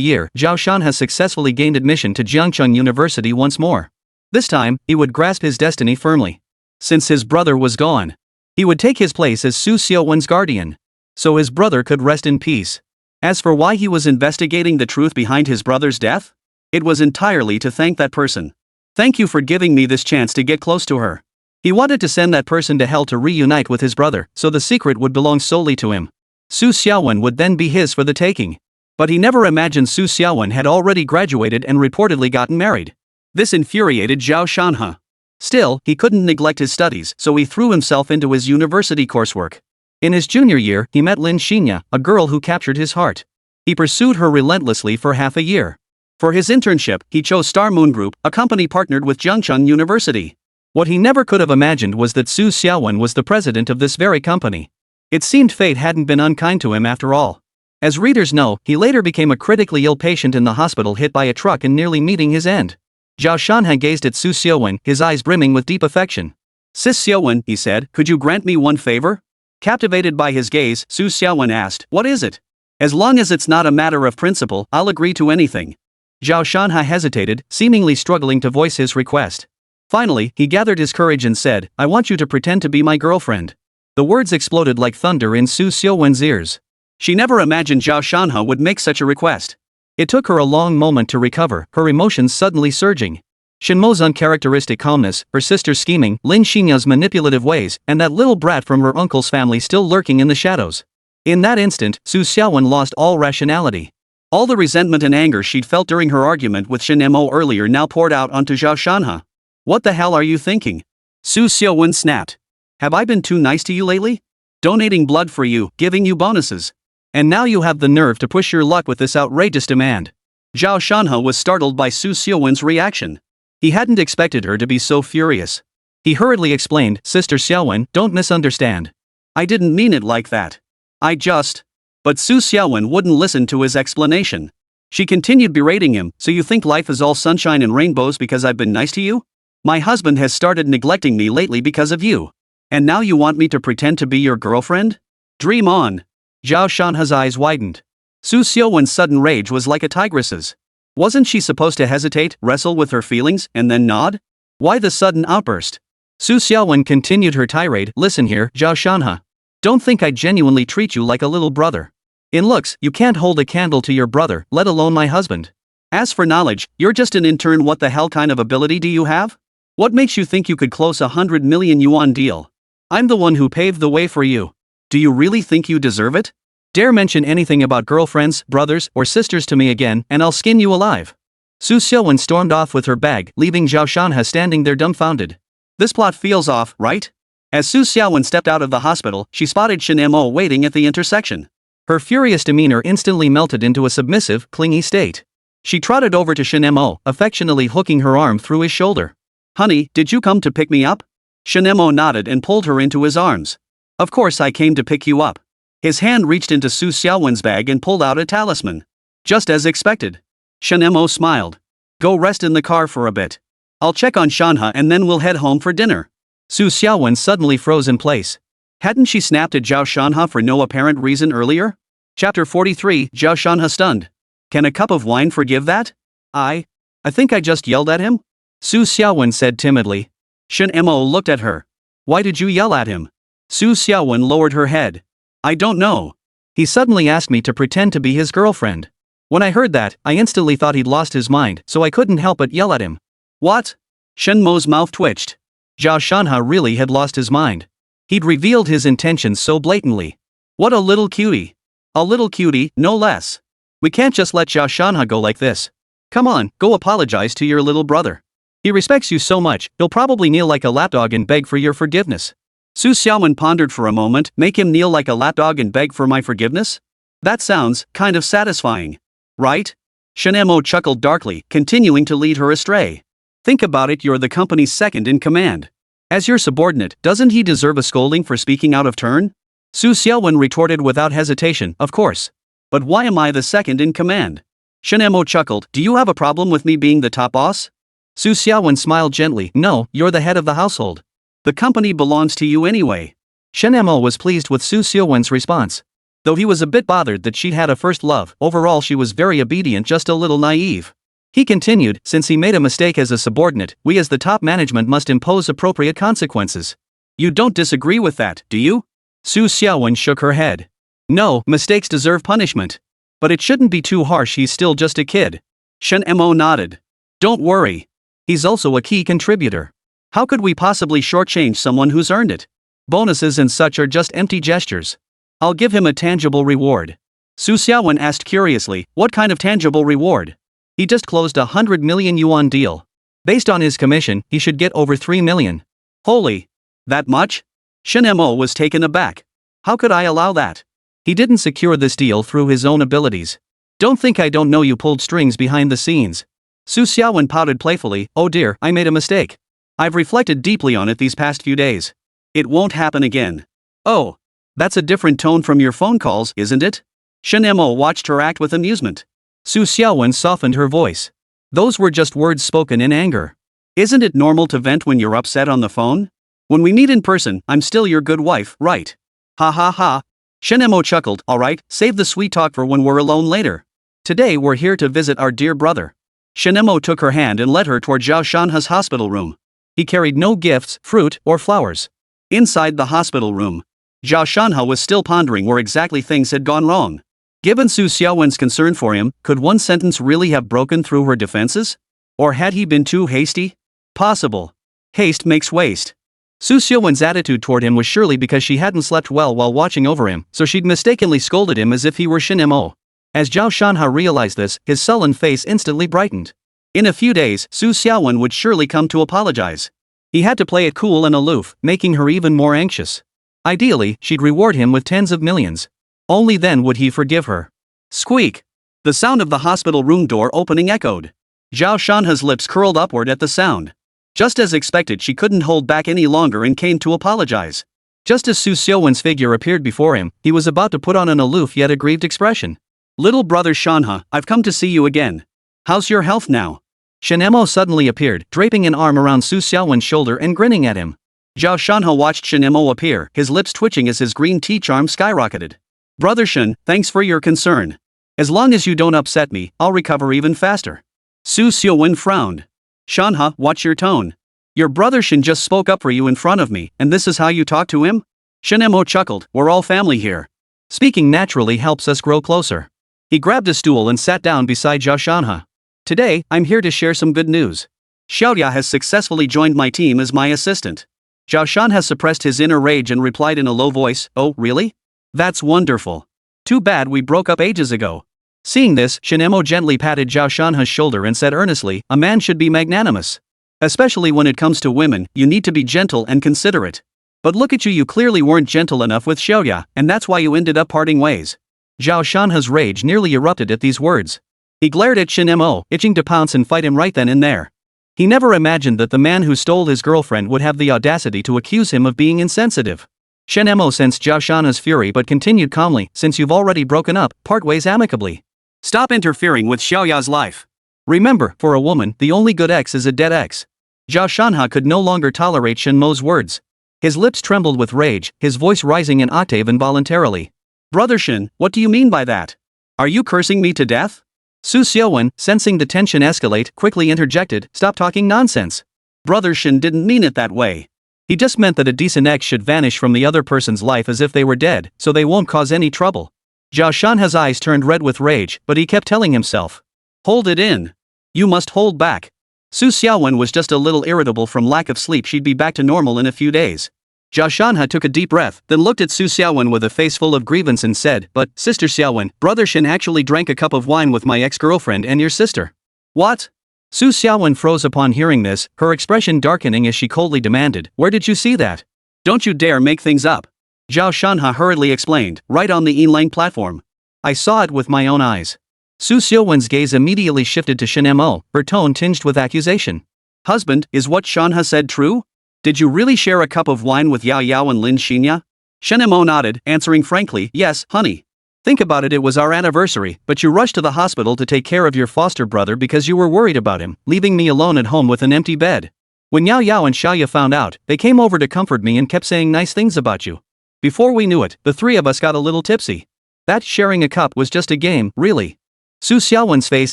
year, Zhao Shanhe successfully gained admission to Jiangcheng University once more. This time, he would grasp his destiny firmly. Since his brother was gone, he would take his place as Su Xiaowen's guardian, so his brother could rest in peace. As for why he was investigating the truth behind his brother's death, it was entirely to thank that person. Thank you for giving me this chance to get close to her. He wanted to send that person to hell to reunite with his brother, so the secret would belong solely to him. Su Xiaowen would then be his for the taking. But he never imagined Su Xiaowen had already graduated and reportedly gotten married. This infuriated Zhao Shanhe. Still, he couldn't neglect his studies, so he threw himself into his university coursework. In his junior year, he met Lin Xinya, a girl who captured his heart. He pursued her relentlessly for half a year. For his internship, he chose Star Moon Group, a company partnered with Jiangcheng University. What he never could have imagined was that Su Xiaowen was the president of this very company. It seemed fate hadn't been unkind to him after all. As readers know, he later became a critically ill patient in the hospital, hit by a truck and nearly meeting his end. Zhao Shanhe gazed at Su Xiaowen, his eyes brimming with deep affection. "Sis Xiaowen," he said, "could you grant me one favor?" Captivated by his gaze, Su Xiaowen asked, "What is it?" "As long as it's not a matter of principle, I'll agree to anything." Zhao Shanhe hesitated, seemingly struggling to voice his request. Finally, he gathered his courage and said, "I want you to pretend to be my girlfriend." The words exploded like thunder in Su Xiaowen's ears. She never imagined Zhao Shanhe would make such a request. It took her a long moment to recover, her emotions suddenly surging. Shen Mo's uncharacteristic calmness, her sister's scheming, Lin Xinya's manipulative ways, and that little brat from her uncle's family still lurking in the shadows. In that instant, Su Xiaowen lost all rationality. All the resentment and anger she'd felt during her argument with Shen Mo earlier now poured out onto Zhao Shanhe. "What the hell are you thinking?" Su Xiaowen snapped. "Have I been too nice to you lately? Donating blood for you, giving you bonuses. And now you have the nerve to push your luck with this outrageous demand." Zhao Shanhe was startled by Su Xiaowen's reaction. He hadn't expected her to be so furious. He hurriedly explained, "Sister Xiaowen, don't misunderstand. I didn't mean it like that. I just..." But Su Xiaowen wouldn't listen to his explanation. She continued berating him, "So you think life is all sunshine and rainbows because I've been nice to you? My husband has started neglecting me lately because of you. And now you want me to pretend to be your girlfriend? Dream on." Zhao Shanhe's eyes widened. Su Xiaowen's sudden rage was like a tigress's. Wasn't she supposed to hesitate, wrestle with her feelings, and then nod? Why the sudden outburst? Su Xiaowen continued her tirade. Listen here, Zhao Shanhe. Don't think I genuinely treat you like a little brother. In looks, you can't hold a candle to your brother, let alone my husband. As for knowledge, you're just an intern. What the hell kind of ability do you have? What makes you think you could close 100 million yuan deal? I'm the one who paved the way for you. Do you really think you deserve it? Dare mention anything about girlfriends, brothers, or sisters to me again, and I'll skin you alive. Su Xiaowen stormed off with her bag, leaving Zhao Shanhe standing there dumbfounded. This plot feels off, right? As Su Xiaowen stepped out of the hospital, she spotted Shen Mo waiting at the intersection. Her furious demeanor instantly melted into a submissive, clingy state. She trotted over to Shen Mo, affectionately hooking her arm through his shoulder. Honey, did you come to pick me up? Shen Mo nodded and pulled her into his arms. Of course I came to pick you up. His hand reached into Su Xiaowen's bag and pulled out a talisman. Just as expected. Shen Mo smiled. Go rest in the car for a bit. I'll check on Shanhe and then we'll head home for dinner. Su Xiaowen suddenly froze in place. Hadn't she snapped at Zhao Shanhe for no apparent reason earlier? Chapter 43, Zhao Shanhe stunned. Can a cup of wine forgive that? I think I just yelled at him? Su Xiaowen said timidly. Shen Mo looked at her. Why did you yell at him? Su Xiaowen lowered her head. I don't know. He suddenly asked me to pretend to be his girlfriend. When I heard that, I instantly thought he'd lost his mind, so I couldn't help but yell at him. What? Shen Mo's mouth twitched. Zhao Shanhe really had lost his mind. He'd revealed his intentions so blatantly. What a little cutie. A little cutie, no less. We can't just let Zhao Shanhe go like this. Come on, go apologize to your little brother. He respects you so much, he'll probably kneel like a lapdog and beg for your forgiveness. Su Xiaowen pondered for a moment. Make him kneel like a lapdog and beg for my forgiveness? That sounds kind of satisfying. Right? Shen Mo chuckled darkly, continuing to lead her astray. Think about it, you're the company's second in command. As your subordinate, doesn't he deserve a scolding for speaking out of turn? Su Xiaowen retorted without hesitation, of course. But why am I the second in command? Shen Mo chuckled. Do you have a problem with me being the top boss? Su Xiaowen smiled gently. No, you're the head of the household. The company belongs to you anyway. Shen Mo was pleased with Su Xiaowen's response. Though he was a bit bothered that she'd had a first love, overall she was very obedient, just a little naive. He continued, since he made a mistake as a subordinate, we as the top management must impose appropriate consequences. You don't disagree with that, do you? Su Xiaowen shook her head. No, mistakes deserve punishment. But it shouldn't be too harsh, he's still just a kid. Shen Mo nodded. Don't worry. He's also a key contributor. How could we possibly shortchange someone who's earned it? Bonuses and such are just empty gestures. I'll give him a tangible reward. Su Xiaowen asked curiously, what kind of tangible reward? He just closed a 100 million yuan deal. Based on his commission, he should get over 3 million. Holy! That much? Shen Mo was taken aback. How could I allow that? He didn't secure this deal through his own abilities. Don't think I don't know you pulled strings behind the scenes. Su Xiaowen pouted playfully. Oh dear, I made a mistake. I've reflected deeply on it these past few days. It won't happen again. Oh, that's a different tone from your phone calls, isn't it? Shen Mo watched her act with amusement. Su Xiaowen softened her voice. Those were just words spoken in anger. Isn't it normal to vent when you're upset on the phone? When we meet in person, I'm still your good wife, right? Ha ha ha. Shen Mo chuckled. Alright, save the sweet talk for when we're alone later. Today we're here to visit our dear brother. Shen Mo took her hand and led her toward Zhao Shanhe's hospital room. He carried no gifts, fruit, or flowers. Inside the hospital room, Zhao Shanhe was still pondering where exactly things had gone wrong. Given Su Xiaowen's concern for him, could one sentence really have broken through her defenses? Or had he been too hasty? Possible. Haste makes waste. Su Xiaowen's attitude toward him was surely because she hadn't slept well while watching over him, so she'd mistakenly scolded him as if he were Shen Mo. As Zhao Shanhe realized this, his sullen face instantly brightened. In a few days, Su Xiaowen would surely come to apologize. He had to play it cool and aloof, making her even more anxious. Ideally, she'd reward him with tens of millions. Only then would he forgive her. Squeak! The sound of the hospital room door opening echoed. Zhao Shanhe's lips curled upward at the sound. Just as expected, she couldn't hold back any longer and came to apologize. Just as Su Xiaowen's figure appeared before him, he was about to put on an aloof yet aggrieved expression. Little brother Shanhe, I've come to see you again. How's your health now? Shen Mo suddenly appeared, draping an arm around Su Xiaowen's shoulder and grinning at him. Zhao Shanhe watched Shen Mo appear, his lips twitching as his green tea charm skyrocketed. Brother Shen, thanks for your concern. As long as you don't upset me, I'll recover even faster. Xiaowen frowned. Shanhe, watch your tone. Your brother Shen just spoke up for you in front of me, and this is how you talk to him? Shen Mo chuckled, we're all family here. Speaking naturally helps us grow closer. He grabbed a stool and sat down beside Zhao Shanhe. Today, I'm here to share some good news. Xiaoya has successfully joined my team as my assistant. Zhao Shanhe suppressed his inner rage and replied in a low voice, oh, really? That's wonderful. Too bad we broke up ages ago. Seeing this, Shen Mo gently patted Zhao Shanhe's shoulder and said earnestly, a man should be magnanimous. Especially when it comes to women, you need to be gentle and considerate. But look at you, you clearly weren't gentle enough with Xiaoya, and that's why you ended up parting ways. Zhao Shanhe's rage nearly erupted at these words. He glared at Shen Mo, itching to pounce and fight him right then and there. He never imagined that the man who stole his girlfriend would have the audacity to accuse him of being insensitive. Shen Mo sensed Zhao Shanhe's fury but continued calmly, since you've already broken up, part ways amicably. Stop interfering with Xiaoya's life. Remember, for a woman, the only good ex is a dead ex. Zhao Shanhe could no longer tolerate Shen Mo's words. His lips trembled with rage, his voice rising an octave involuntarily. Brother Shen, what do you mean by that? Are you cursing me to death? Xiaowen, sensing the tension escalate, quickly interjected, stop talking nonsense. Brother Shen didn't mean it that way. He just meant that a decent ex should vanish from the other person's life as if they were dead, so they won't cause any trouble. Zhao Shanhe's eyes turned red with rage, but he kept telling himself. Hold it in. You must hold back. Xiaowen was just a little irritable from lack of sleep. She'd be back to normal in a few days. Zhao Shanhe took a deep breath, then looked at Xiaowen with a face full of grievance and said, but, Sister Xiaowen, Brother Shen actually drank a cup of wine with my ex-girlfriend and your sister. What? Xiaowen froze upon hearing this, her expression darkening as she coldly demanded, where did you see that? Don't you dare make things up. Zhao Shanhe hurriedly explained, right on the Yinlang platform. I saw it with my own eyes. Xiaowen's gaze immediately shifted to Shen Mo, her tone tinged with accusation. Husband, is what Shanhe said true? Did you really share a cup of wine with Yao and Lin Xinya? Shen Mo nodded, answering frankly, yes, honey. Think about it, it was our anniversary, but you rushed to the hospital to take care of your foster brother because you were worried about him, leaving me alone at home with an empty bed. When Yao and Xiaoya found out, they came over to comfort me and kept saying nice things about you. Before we knew it, the three of us got a little tipsy. That sharing a cup was just a game, really. Xiaowen's face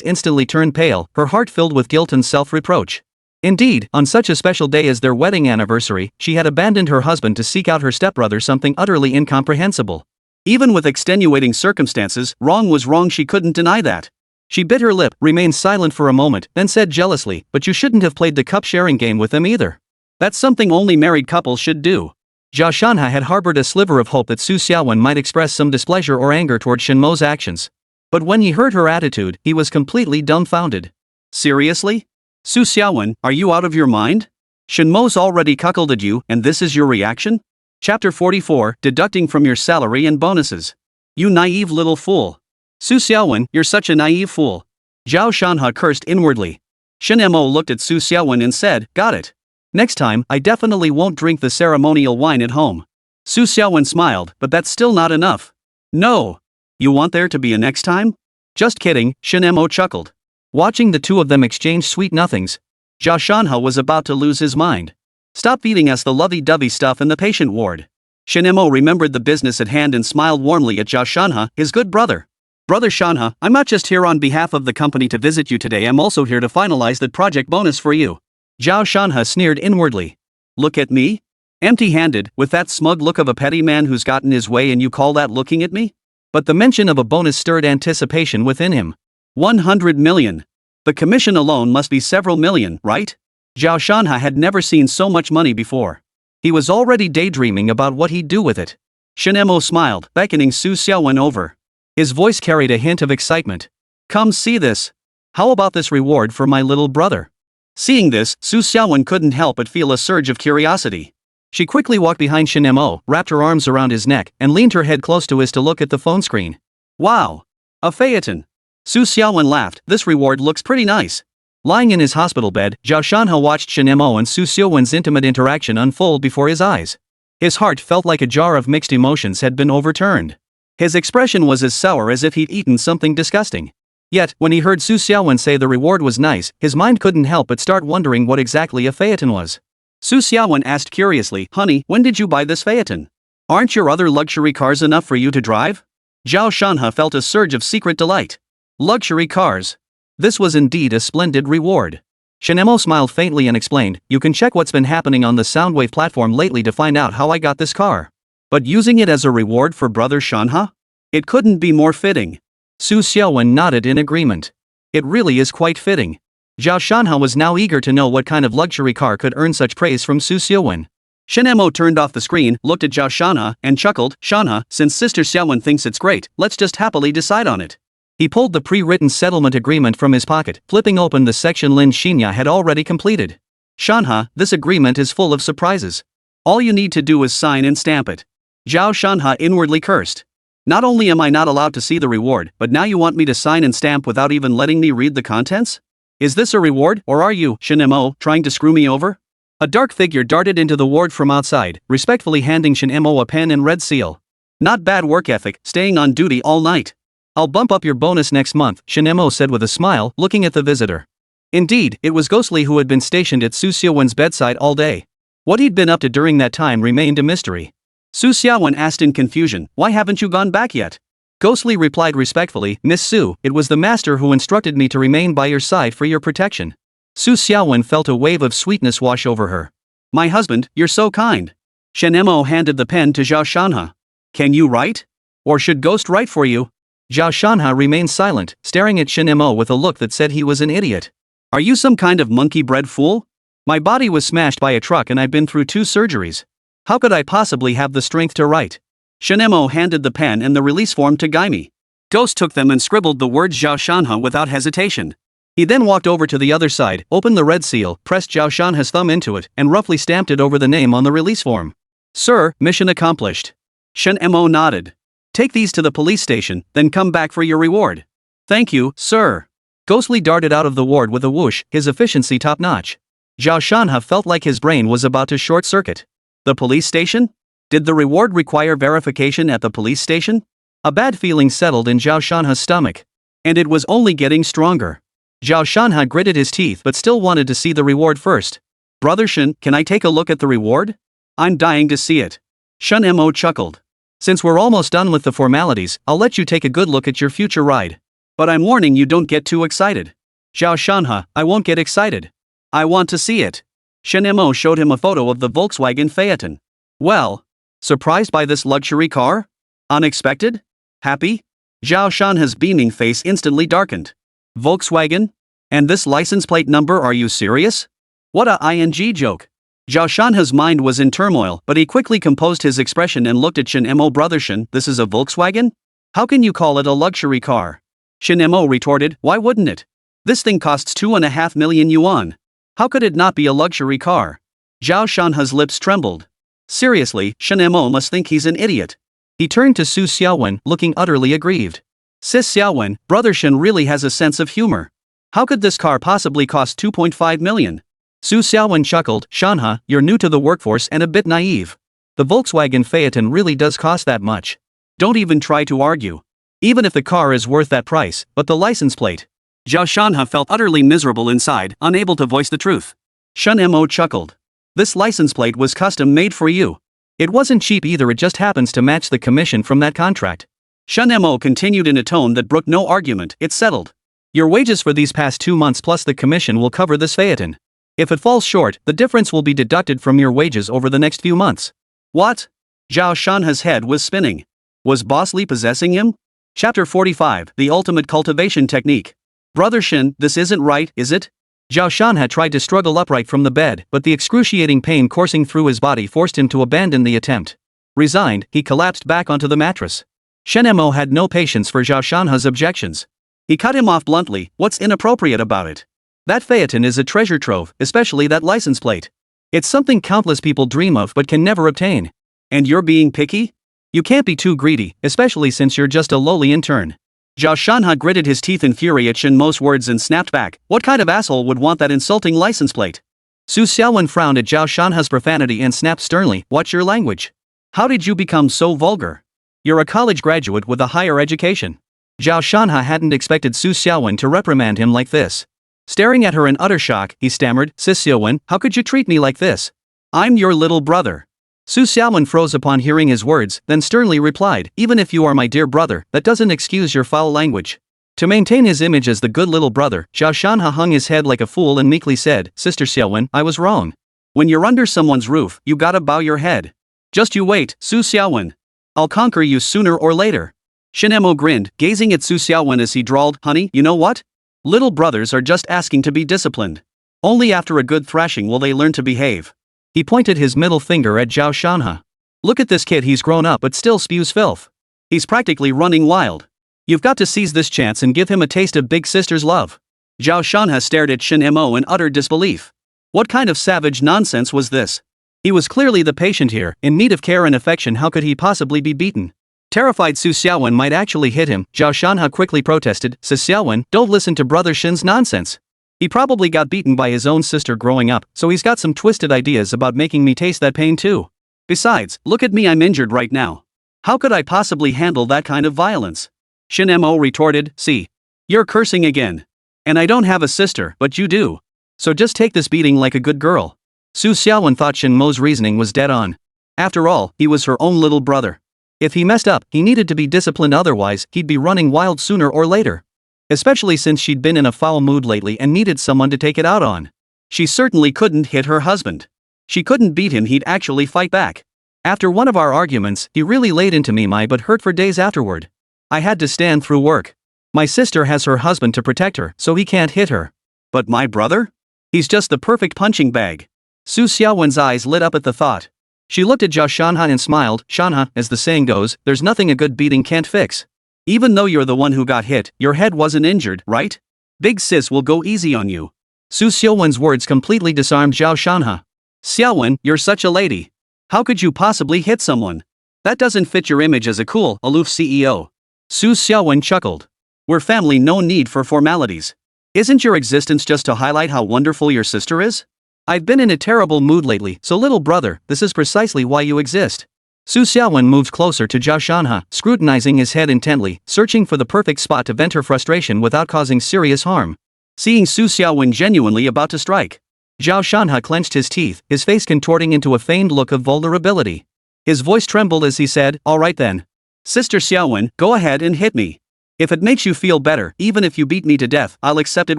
instantly turned pale, her heart filled with guilt and self-reproach. Indeed, on such a special day as their wedding anniversary, she had abandoned her husband to seek out her stepbrother, something utterly incomprehensible. Even with extenuating circumstances, wrong was wrong, she couldn't deny that. She bit her lip, remained silent for a moment, then said jealously, but you shouldn't have played the cup-sharing game with him either. That's something only married couples should do. Zhao Shanhe had harbored a sliver of hope that Xiaowen might express some displeasure or anger toward Shen Mo's actions. But when he heard her attitude, he was completely dumbfounded. Seriously? Xiaowen, are you out of your mind? Shen Mo's already cuckolded you, and this is your reaction? Chapter 44, Deducting from your salary and bonuses. You naive little fool. Xiaowen, you're such a naive fool. Zhao Shanhe cursed inwardly. Shen Mo looked at Xiaowen and said, got it. Next time, I definitely won't drink the ceremonial wine at home. Xiaowen smiled, but that's still not enough. No. You want there to be a next time? Just kidding, Shen Mo chuckled. Watching the two of them exchange sweet nothings, Zhao Shanhe was about to lose his mind. Stop feeding us the lovey-dovey stuff in the patient ward. Shen Mo remembered the business at hand and smiled warmly at Zhao Shanhe, his good brother. Brother Shanhe, I'm not just here on behalf of the company to visit you today, I'm also here to finalize the project bonus for you. Zhao Shanhe sneered inwardly. Look at me? Empty-handed, with that smug look of a petty man who's gotten his way, and you call that looking at me? But the mention of a bonus stirred anticipation within him. 100 million. The commission alone must be several million, right? Zhao Shanhe had never seen so much money before. He was already daydreaming about what he'd do with it. Shen Mo smiled, beckoning Xiaowen over. His voice carried a hint of excitement. Come see this. How about this reward for my little brother? Seeing this, Xiaowen couldn't help but feel a surge of curiosity. She quickly walked behind Shen Mo, wrapped her arms around his neck, and leaned her head close to his to look at the phone screen. Wow! A phaeton! Xiaowen laughed, this reward looks pretty nice. Lying in his hospital bed, Zhao Shanhe watched Shen Mo and Xiaowen's intimate interaction unfold before his eyes. His heart felt like a jar of mixed emotions had been overturned. His expression was as sour as if he'd eaten something disgusting. Yet, when he heard Xiaowen say the reward was nice, his mind couldn't help but start wondering what exactly a phaeton was. Xiaowen asked curiously, honey, when did you buy this phaeton? Aren't your other luxury cars enough for you to drive? Zhao Shanhe felt a surge of secret delight. Luxury cars. This was indeed a splendid reward. Shen Mo smiled faintly and explained, you can check what's been happening on the Soundwave platform lately to find out how I got this car. But using it as a reward for Brother Shanhe? It couldn't be more fitting. Su Xiaowen nodded in agreement. It really is quite fitting. Zhao Shanhe was now eager to know what kind of luxury car could earn such praise from Su Xiaowen. Shen Mo turned off the screen, looked at Zhao Shanhe, and chuckled, Shanhe, since Sister Xiaowen thinks it's great, let's just happily decide on it. He pulled the pre-written settlement agreement from his pocket, flipping open the section Lin Xinya had already completed. Shanhe, this agreement is full of surprises. All you need to do is sign and stamp it. Zhao Shanhe inwardly cursed. Not only am I not allowed to see the reward, but now you want me to sign and stamp without even letting me read the contents? Is this a reward, or are you, Shen Mo, trying to screw me over? A dark figure darted into the ward from outside, respectfully handing Shen Mo a pen and red seal. Not bad work ethic, staying on duty all night. I'll bump up your bonus next month, Shen Mo said with a smile, looking at the visitor. Indeed, it was Ghostly who had been stationed at Su Xiaowen's bedside all day. What he'd been up to during that time remained a mystery. Su Xiaowen asked in confusion, why haven't you gone back yet? Ghostly replied respectfully, Miss Su, it was the master who instructed me to remain by your side for your protection. Su Xiaowen felt a wave of sweetness wash over her. My husband, you're so kind. Shen Mo handed the pen to Zhao Shanhe. Can you write? Or should Ghost write for you? Zhao Shanhe remained silent, staring at Shen Mo with a look that said he was an idiot. Are you some kind of monkey-bred fool? My body was smashed by a truck and I've been through 2 surgeries. How could I possibly have the strength to write? Shen Mo handed the pen and the release form to Gaimi. Ghost took them and scribbled the words Zhao Shanhe without hesitation. He then walked over to the other side, opened the red seal, pressed Zhao Shanhe's thumb into it, and roughly stamped it over the name on the release form. Sir, mission accomplished. Shen Mo nodded. Take these to the police station, then come back for your reward. Thank you, sir. Ghostly darted out of the ward with a whoosh, his efficiency top-notch. Zhao Shanhe felt like his brain was about to short-circuit. The police station? Did the reward require verification at the police station? A bad feeling settled in Zhao Shanhe's stomach. And it was only getting stronger. Zhao Shanhe gritted his teeth but still wanted to see the reward first. Brother Shen, can I take a look at the reward? I'm dying to see it. Shen Mo chuckled. Since we're almost done with the formalities, I'll let you take a good look at your future ride. But I'm warning you, don't get too excited. Zhao Shanhe, I won't get excited. I want to see it. Shen Mo showed him a photo of the Volkswagen Phaeton. Well, surprised by this luxury car? Unexpected? Happy? Zhao Shanhe's beaming face instantly darkened. Volkswagen? And this license plate number, are you serious? What a ing joke. Zhao Shanhe's mind was in turmoil, but he quickly composed his expression and looked at Shen Mo. Brother Shen, this is a Volkswagen? How can you call it a luxury car? Shen Mo retorted, why wouldn't it? This thing costs 2.5 million yuan. How could it not be a luxury car? Zhao Shanhe's lips trembled. Seriously, Shen Mo must think he's an idiot. He turned to Su Xiaowen, looking utterly aggrieved. Sis Xiaowen, Brother Shen really has a sense of humor. How could this car possibly cost 2.5 million? Su Xiaowen chuckled, Shanhe, you're new to the workforce and a bit naive. The Volkswagen Phaeton really does cost that much. Don't even try to argue. Even if the car is worth that price, but the license plate. Zhao Shanhe felt utterly miserable inside, unable to voice the truth. Shen Mo chuckled. This license plate was custom made for you. It wasn't cheap either, it just happens to match the commission from that contract. Shen Mo continued in a tone that brooked no argument, it's settled. Your wages for these past 2 months plus the commission will cover this Phaeton. If it falls short, the difference will be deducted from your wages over the next few months. What? Zhao Shanhe's head was spinning. Was Boss Li possessing him? Chapter 45, The Ultimate Cultivation Technique. Brother Shen, this isn't right, is it? Zhao Shanhe tried to struggle upright from the bed, but the excruciating pain coursing through his body forced him to abandon the attempt. Resigned, he collapsed back onto the mattress. Shen Mo had no patience for Zhao Shanhe's objections. He cut him off bluntly, what's inappropriate about it? That Phaeton is a treasure trove, especially that license plate. It's something countless people dream of but can never obtain. And you're being picky? You can't be too greedy, especially since you're just a lowly intern. Zhao Shanhe gritted his teeth in fury at Shen Mo's words and snapped back, what kind of asshole would want that insulting license plate? Su Xiaowen frowned at Zhao Shanhe's profanity and snapped sternly, watch your language. How did you become so vulgar? You're a college graduate with a higher education. Zhao Shanhe hadn't expected Su Xiaowen to reprimand him like this. Staring at her in utter shock, he stammered, Sis Xiaowen, how could you treat me like this? I'm your little brother. Su Xiaowen froze upon hearing his words, then sternly replied, even if you are my dear brother, that doesn't excuse your foul language. To maintain his image as the good little brother, Zhao Shanhe hung his head like a fool and meekly said, Sister Xiaowen, I was wrong. When you're under someone's roof, you gotta bow your head. Just you wait, Su Xiaowen. I'll conquer you sooner or later. Shen Mo grinned, gazing at Su Xiaowen as he drawled, honey, you know what? Little brothers are just asking to be disciplined. Only after a good thrashing will they learn to behave. He pointed his middle finger at Zhao Shanhe. Look at this kid, he's grown up but still spews filth. He's practically running wild. You've got to seize this chance and give him a taste of big sister's love. Zhao Shanhe stared at Shen Mo in utter disbelief. What kind of savage nonsense was this? He was clearly the patient here, in need of care and affection. How could he possibly be beaten? Terrified Su Xiaowen might actually hit him, Zhao Shanhe quickly protested, Su Xiaowen, don't listen to brother Shen's nonsense. He probably got beaten by his own sister growing up, so he's got some twisted ideas about making me taste that pain too. Besides, look at me, I'm injured right now. How could I possibly handle that kind of violence? Shen Mo retorted, see. You're cursing again. And I don't have a sister, but you do. So just take this beating like a good girl. Su Xiaowen thought Shen Mo's reasoning was dead on. After all, he was her own little brother. If he messed up, he needed to be disciplined, otherwise, he'd be running wild sooner or later. Especially since she'd been in a foul mood lately and needed someone to take it out on. She certainly couldn't hit her husband. She couldn't beat him, he'd actually fight back. After one of our arguments, he really laid into me, but hurt for days afterward. I had to stand through work. My sister has her husband to protect her, so he can't hit her. But my brother? He's just the perfect punching bag. Su Xiaowen's eyes lit up at the thought. She looked at Zhao Shanhe and smiled, Shanhe, as the saying goes, there's nothing a good beating can't fix. Even though you're the one who got hit, your head wasn't injured, right? Big sis will go easy on you. Su Xiaowen's words completely disarmed Zhao Shanhe. Xiaowen, you're such a lady. How could you possibly hit someone? That doesn't fit your image as a cool, aloof CEO. Su Xiaowen chuckled. We're family, no need for formalities. Isn't your existence just to highlight how wonderful your sister is? I've been in a terrible mood lately, so little brother, this is precisely why you exist. Su Xiaowen moved closer to Zhao Shanhe, scrutinizing his head intently, searching for the perfect spot to vent her frustration without causing serious harm. Seeing Su Xiaowen genuinely about to strike, Zhao Shanhe clenched his teeth, his face contorting into a feigned look of vulnerability. His voice trembled as he said, all right then. Sister Xiaowen, go ahead and hit me. If it makes you feel better, even if you beat me to death, I'll accept it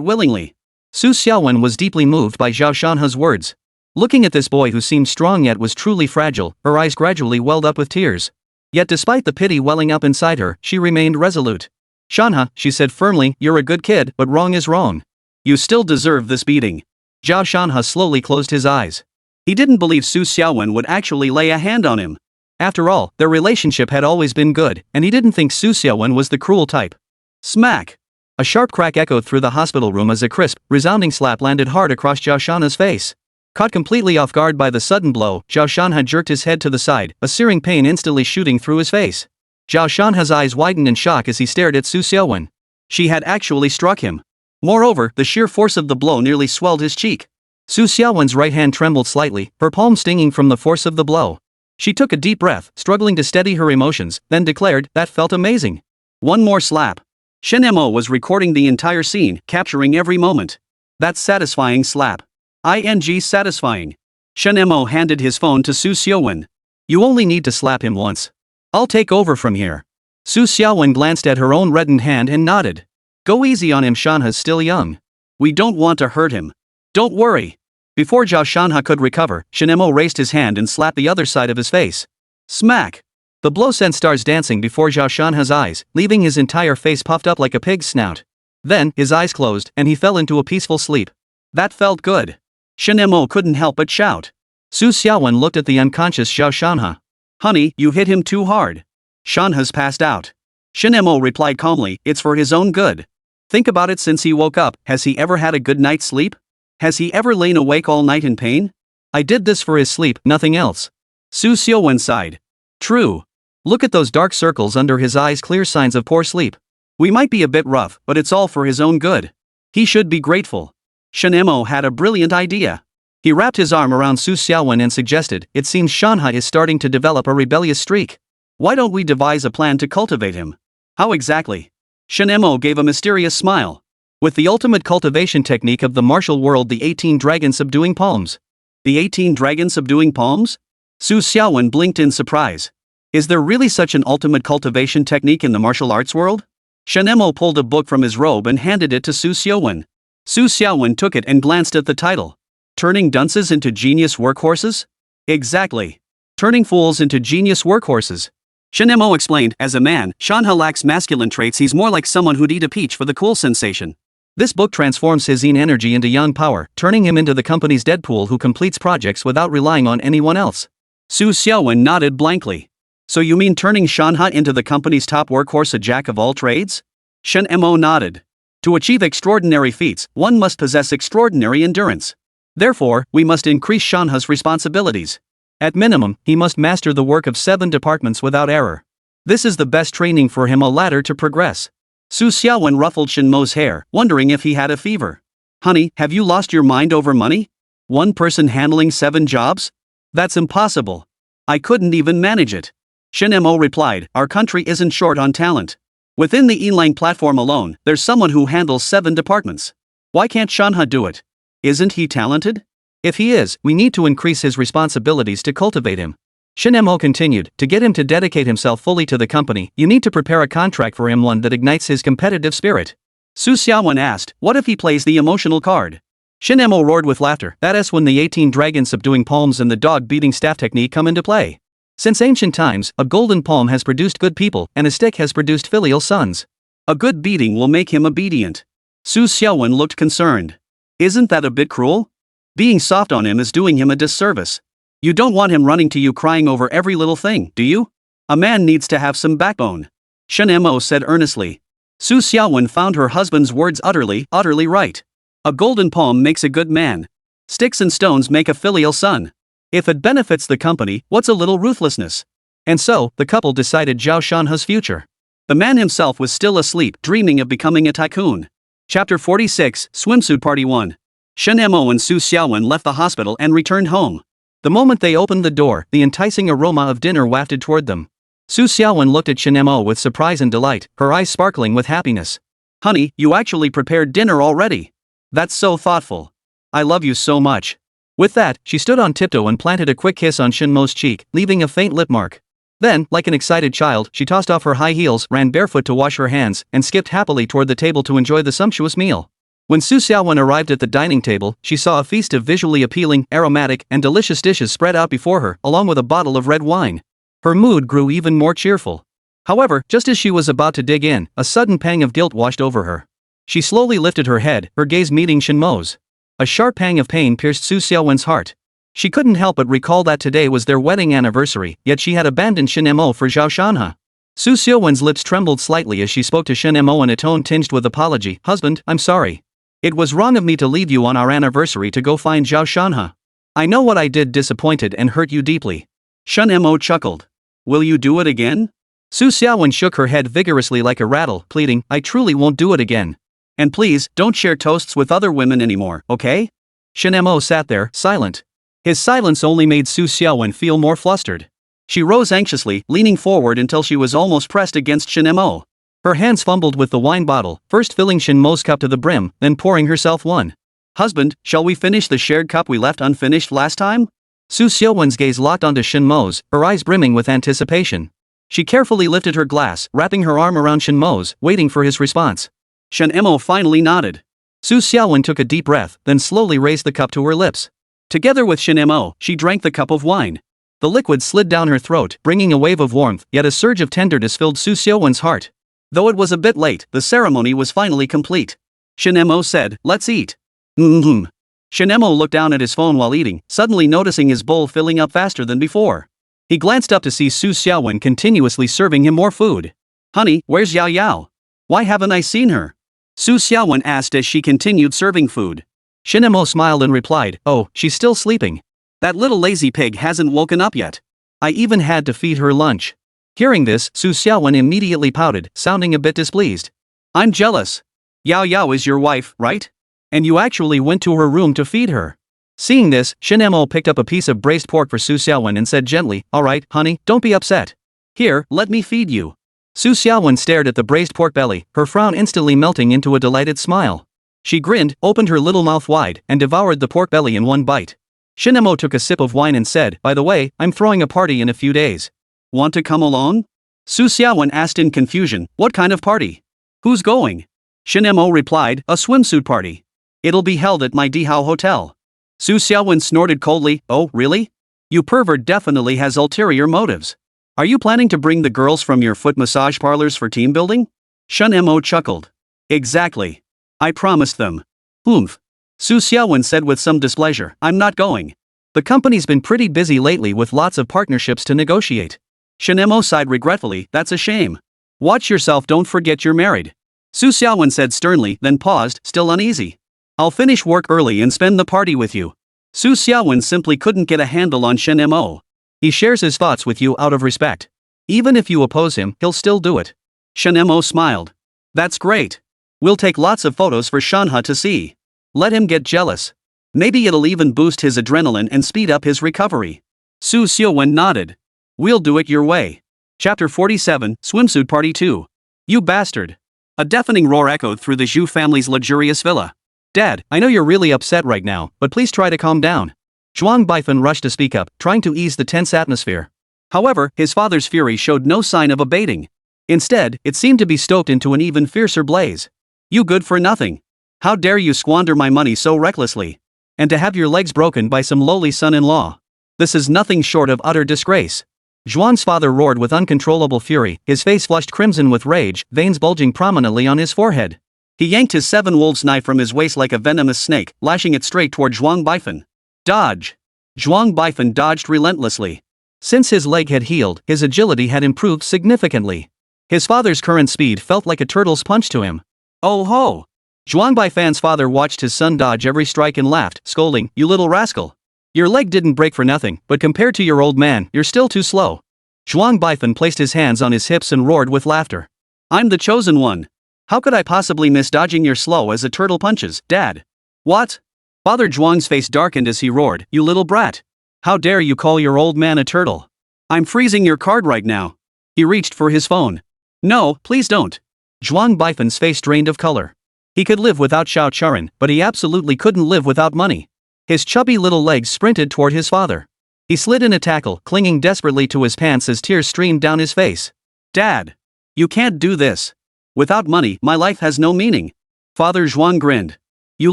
willingly. Su Xiaowen was deeply moved by Zhao Shanhe's words. Looking at this boy who seemed strong yet was truly fragile, her eyes gradually welled up with tears. Yet despite the pity welling up inside her, she remained resolute. Shanhe, she said firmly, you're a good kid, but wrong is wrong. You still deserve this beating. Zhao Shanhe slowly closed his eyes. He didn't believe Su Xiaowen would actually lay a hand on him. After all, their relationship had always been good, and he didn't think Su Xiaowen was the cruel type. Smack! A sharp crack echoed through the hospital room as a crisp, resounding slap landed hard across Zhao Shanhe's face. Caught completely off guard by the sudden blow, Zhao Shanhe jerked his head to the side, a searing pain instantly shooting through his face. Zhao Shanhe's eyes widened in shock as he stared at Su Xiaowen. She had actually struck him. Moreover, the sheer force of the blow nearly swelled his cheek. Su Xiaowen's right hand trembled slightly, her palm stinging from the force of the blow. She took a deep breath, struggling to steady her emotions, then declared, that felt amazing. One more slap. Shen Mo was recording the entire scene, capturing every moment. That's satisfying slap. ING satisfying. Shen Mo handed his phone to Su Xiaowen. You only need to slap him once. I'll take over from here. Su Xiaowen glanced at her own reddened hand and nodded. Go easy on him, Shanhe's still young. We don't want to hurt him. Don't worry. Before Zhao Shanhe could recover, Shen Mo raised his hand and slapped the other side of his face. Smack! The blow sent stars dancing before Zhao Shanhe's eyes, leaving his entire face puffed up like a pig's snout. Then, his eyes closed, and he fell into a peaceful sleep. That felt good. Shen Mo couldn't help but shout. Su Xiaowen looked at the unconscious Zhao Shanhe. Honey, you hit him too hard. Shanhe's passed out. Shen Mo replied calmly, it's for his own good. Think about it, since he woke up, has he ever had a good night's sleep? Has he ever lain awake all night in pain? I did this for his sleep, nothing else. Su Xiaowen sighed. True. Look at those dark circles under his eyes, clear signs of poor sleep. We might be a bit rough, but it's all for his own good. He should be grateful. Shen Mo had a brilliant idea. He wrapped his arm around Su Xiaowen and suggested, it seems Shanhe is starting to develop a rebellious streak. Why don't we devise a plan to cultivate him? How exactly? Shen Mo gave a mysterious smile. With the ultimate cultivation technique of the martial world, the 18 dragon subduing palms. The 18 dragon subduing palms? Su Xiaowen blinked in surprise. Is there really such an ultimate cultivation technique in the martial arts world? Shen Mo pulled a book from his robe and handed it to Su Xiaowen. Su Xiaowen took it and glanced at the title. Turning dunces into genius workhorses? Exactly. Turning fools into genius workhorses. Shen Mo explained, as a man, Shanhe lacks masculine traits, he's more like someone who'd eat a peach for the cool sensation. This book transforms his yin energy into yang power, turning him into the company's Deadpool who completes projects without relying on anyone else. Su Xiaowen nodded blankly. So you mean turning Shanhe into the company's top workhorse, a jack of all trades? Shen Mo nodded. To achieve extraordinary feats, one must possess extraordinary endurance. Therefore, we must increase Shanhe's responsibilities. At minimum, he must master the work of 7 departments without error. This is the best training for him, a ladder to progress. Su Xiaowen ruffled Shen Mo's hair, wondering if he had a fever. Honey, have you lost your mind over money? One person handling 7 jobs? That's impossible. I couldn't even manage it. Shen Mo replied, our country isn't short on talent. Within the Yinlang platform alone, there's someone who handles 7 departments. Why can't Shanhe do it? Isn't he talented? If he is, we need to increase his responsibilities to cultivate him. Shen Mo continued, to get him to dedicate himself fully to the company, you need to prepare a contract for him, one that ignites his competitive spirit. Su Xiaowen asked, what if he plays the emotional card? Shen Mo roared with laughter, that's when the 18 dragon subduing palms and the dog beating staff technique come into play. Since ancient times, a golden palm has produced good people, and a stick has produced filial sons. A good beating will make him obedient. Su Xiaowen looked concerned. Isn't that a bit cruel? Being soft on him is doing him a disservice. You don't want him running to you crying over every little thing, do you? A man needs to have some backbone. Shen Mo said earnestly. Su Xiaowen found her husband's words utterly right. A golden palm makes a good man. Sticks and stones make a filial son. If it benefits the company, what's a little ruthlessness? And so, the couple decided Zhao Shanhe's future. The man himself was still asleep, dreaming of becoming a tycoon. Chapter 46, Swimsuit Party 1. Shen Mo and Su Xiaowen left the hospital and returned home. The moment they opened the door, the enticing aroma of dinner wafted toward them. Su Xiaowen looked at Shen Mo with surprise and delight, her eyes sparkling with happiness. Honey, you actually prepared dinner already. That's so thoughtful. I love you so much. With that, she stood on tiptoe and planted a quick kiss on Shen Mo's cheek, leaving a faint lip mark. Then, like an excited child, she tossed off her high heels, ran barefoot to wash her hands, and skipped happily toward the table to enjoy the sumptuous meal. When Su Xiaowen arrived at the dining table, she saw a feast of visually appealing, aromatic, and delicious dishes spread out before her, along with a bottle of red wine. Her mood grew even more cheerful. However, just as she was about to dig in, a sudden pang of guilt washed over her. She slowly lifted her head, her gaze meeting Shen Mo's. A sharp pang of pain pierced Su Xiaowen's heart. She couldn't help but recall that today was their wedding anniversary, yet she had abandoned Shen Mo for Zhao Shanhe. Su Xiaowen's lips trembled slightly as she spoke to Shen Mo in a tone tinged with apology. Husband, I'm sorry. It was wrong of me to leave you on our anniversary to go find Zhao Shanhe. I know what I did disappointed and hurt you deeply. Shen Mo chuckled. Will you do it again? Su Xiaowen shook her head vigorously like a rattle, pleading, I truly won't do it again. And please, don't share toasts with other women anymore, okay? Shen Mo sat there, silent. His silence only made Su Xiaowen feel more flustered. She rose anxiously, leaning forward until she was almost pressed against Shen Mo. Her hands fumbled with the wine bottle, first filling Shen Mo's cup to the brim, then pouring herself one. Husband, shall we finish the shared cup we left unfinished last time? Su Xiaowen's gaze locked onto Shen Mo's, her eyes brimming with anticipation. She carefully lifted her glass, wrapping her arm around Shen Mo's, waiting for his response. Shen Mo finally nodded. Su Xiaowen took a deep breath, then slowly raised the cup to her lips. Together with Shen Mo, she drank the cup of wine. The liquid slid down her throat, bringing a wave of warmth, yet a surge of tenderness filled Su Xiaowen's heart. Though it was a bit late, the ceremony was finally complete. Shen Mo said, let's eat. Shen Mo looked down at his phone while eating, suddenly noticing his bowl filling up faster than before. He glanced up to see Su Xiaowen continuously serving him more food. Honey, where's Yao Yao? Why haven't I seen her? Su Xiaowen asked as she continued serving food. Shen Mo smiled and replied, oh, she's still sleeping. That little lazy pig hasn't woken up yet. I even had to feed her lunch. Hearing this, Su Xiaowen immediately pouted, sounding a bit displeased. I'm jealous. Yao Yao is your wife, right? And you actually went to her room to feed her. Seeing this, Shen Mo picked up a piece of braised pork for Su Xiaowen and said gently, alright, honey, don't be upset. Here, let me feed you. Su Xiaowen stared at the braised pork belly, her frown instantly melting into a delighted smile. She grinned, opened her little mouth wide, and devoured the pork belly in one bite. Shen Mo took a sip of wine and said, "By the way, I'm throwing a party in a few days. Want to come along?" Xiaowen asked in confusion, "What kind of party? Who's going?" Shen Mo replied, "A swimsuit party. It'll be held at my Dihao hotel." Xiaowen snorted coldly, "Oh, really? You pervert definitely has ulterior motives. Are you planning to bring the girls from your foot massage parlors for team building?" Shen Mo chuckled. "Exactly. I promised them." "Oomph." Xiaowen said with some displeasure, "I'm not going. The company's been pretty busy lately with lots of partnerships to negotiate." Shen Mo sighed regretfully, "That's a shame. Watch yourself, don't forget you're married." Xiaowen said sternly, then paused, still uneasy. "I'll finish work early and spend the party with you." Xiaowen simply couldn't get a handle on Shen Mo. He shares his thoughts with you out of respect. Even if you oppose him, he'll still do it. Shen Mo smiled. "That's great. We'll take lots of photos for Shanhe to see. Let him get jealous. Maybe it'll even boost his adrenaline and speed up his recovery." Xiaowen nodded. "We'll do it your way." Chapter 47, Swimsuit Party 2. "You bastard." A deafening roar echoed through the Zhu family's luxurious villa. "Dad, I know you're really upset right now, but please try to calm down." Zhuang Baifen rushed to speak up, trying to ease the tense atmosphere. However, his father's fury showed no sign of abating. Instead, it seemed to be stoked into an even fiercer blaze. "You good for nothing. How dare you squander my money so recklessly? And to have your legs broken by some lowly son-in-law. This is nothing short of utter disgrace." Zhuang's father roared with uncontrollable fury, his face flushed crimson with rage, veins bulging prominently on his forehead. He yanked his seven wolves knife from his waist like a venomous snake, lashing it straight toward Zhuang Baifen. "Dodge!" Zhuang Baifen dodged relentlessly. Since his leg had healed, his agility had improved significantly. His father's current speed felt like a turtle's punch to him. "Oh ho!" Zhuang Baifan's father watched his son dodge every strike and laughed, scolding, "You little rascal. Your leg didn't break for nothing, but compared to your old man, you're still too slow." Zhuang Baifen placed his hands on his hips and roared with laughter. "I'm the chosen one. How could I possibly miss dodging your slow as a turtle punches, Dad?" "What?" Father Zhuang's face darkened as he roared, "You little brat. How dare you call your old man a turtle? I'm freezing your card right now." He reached for his phone. "No, please don't." Zhuang Baifen's face drained of color. He could live without Xiaowen, but he absolutely couldn't live without money. His chubby little legs sprinted toward his father. He slid in a tackle, clinging desperately to his pants as tears streamed down his face. "Dad! You can't do this. Without money, my life has no meaning." Father Zhuang grinned. "You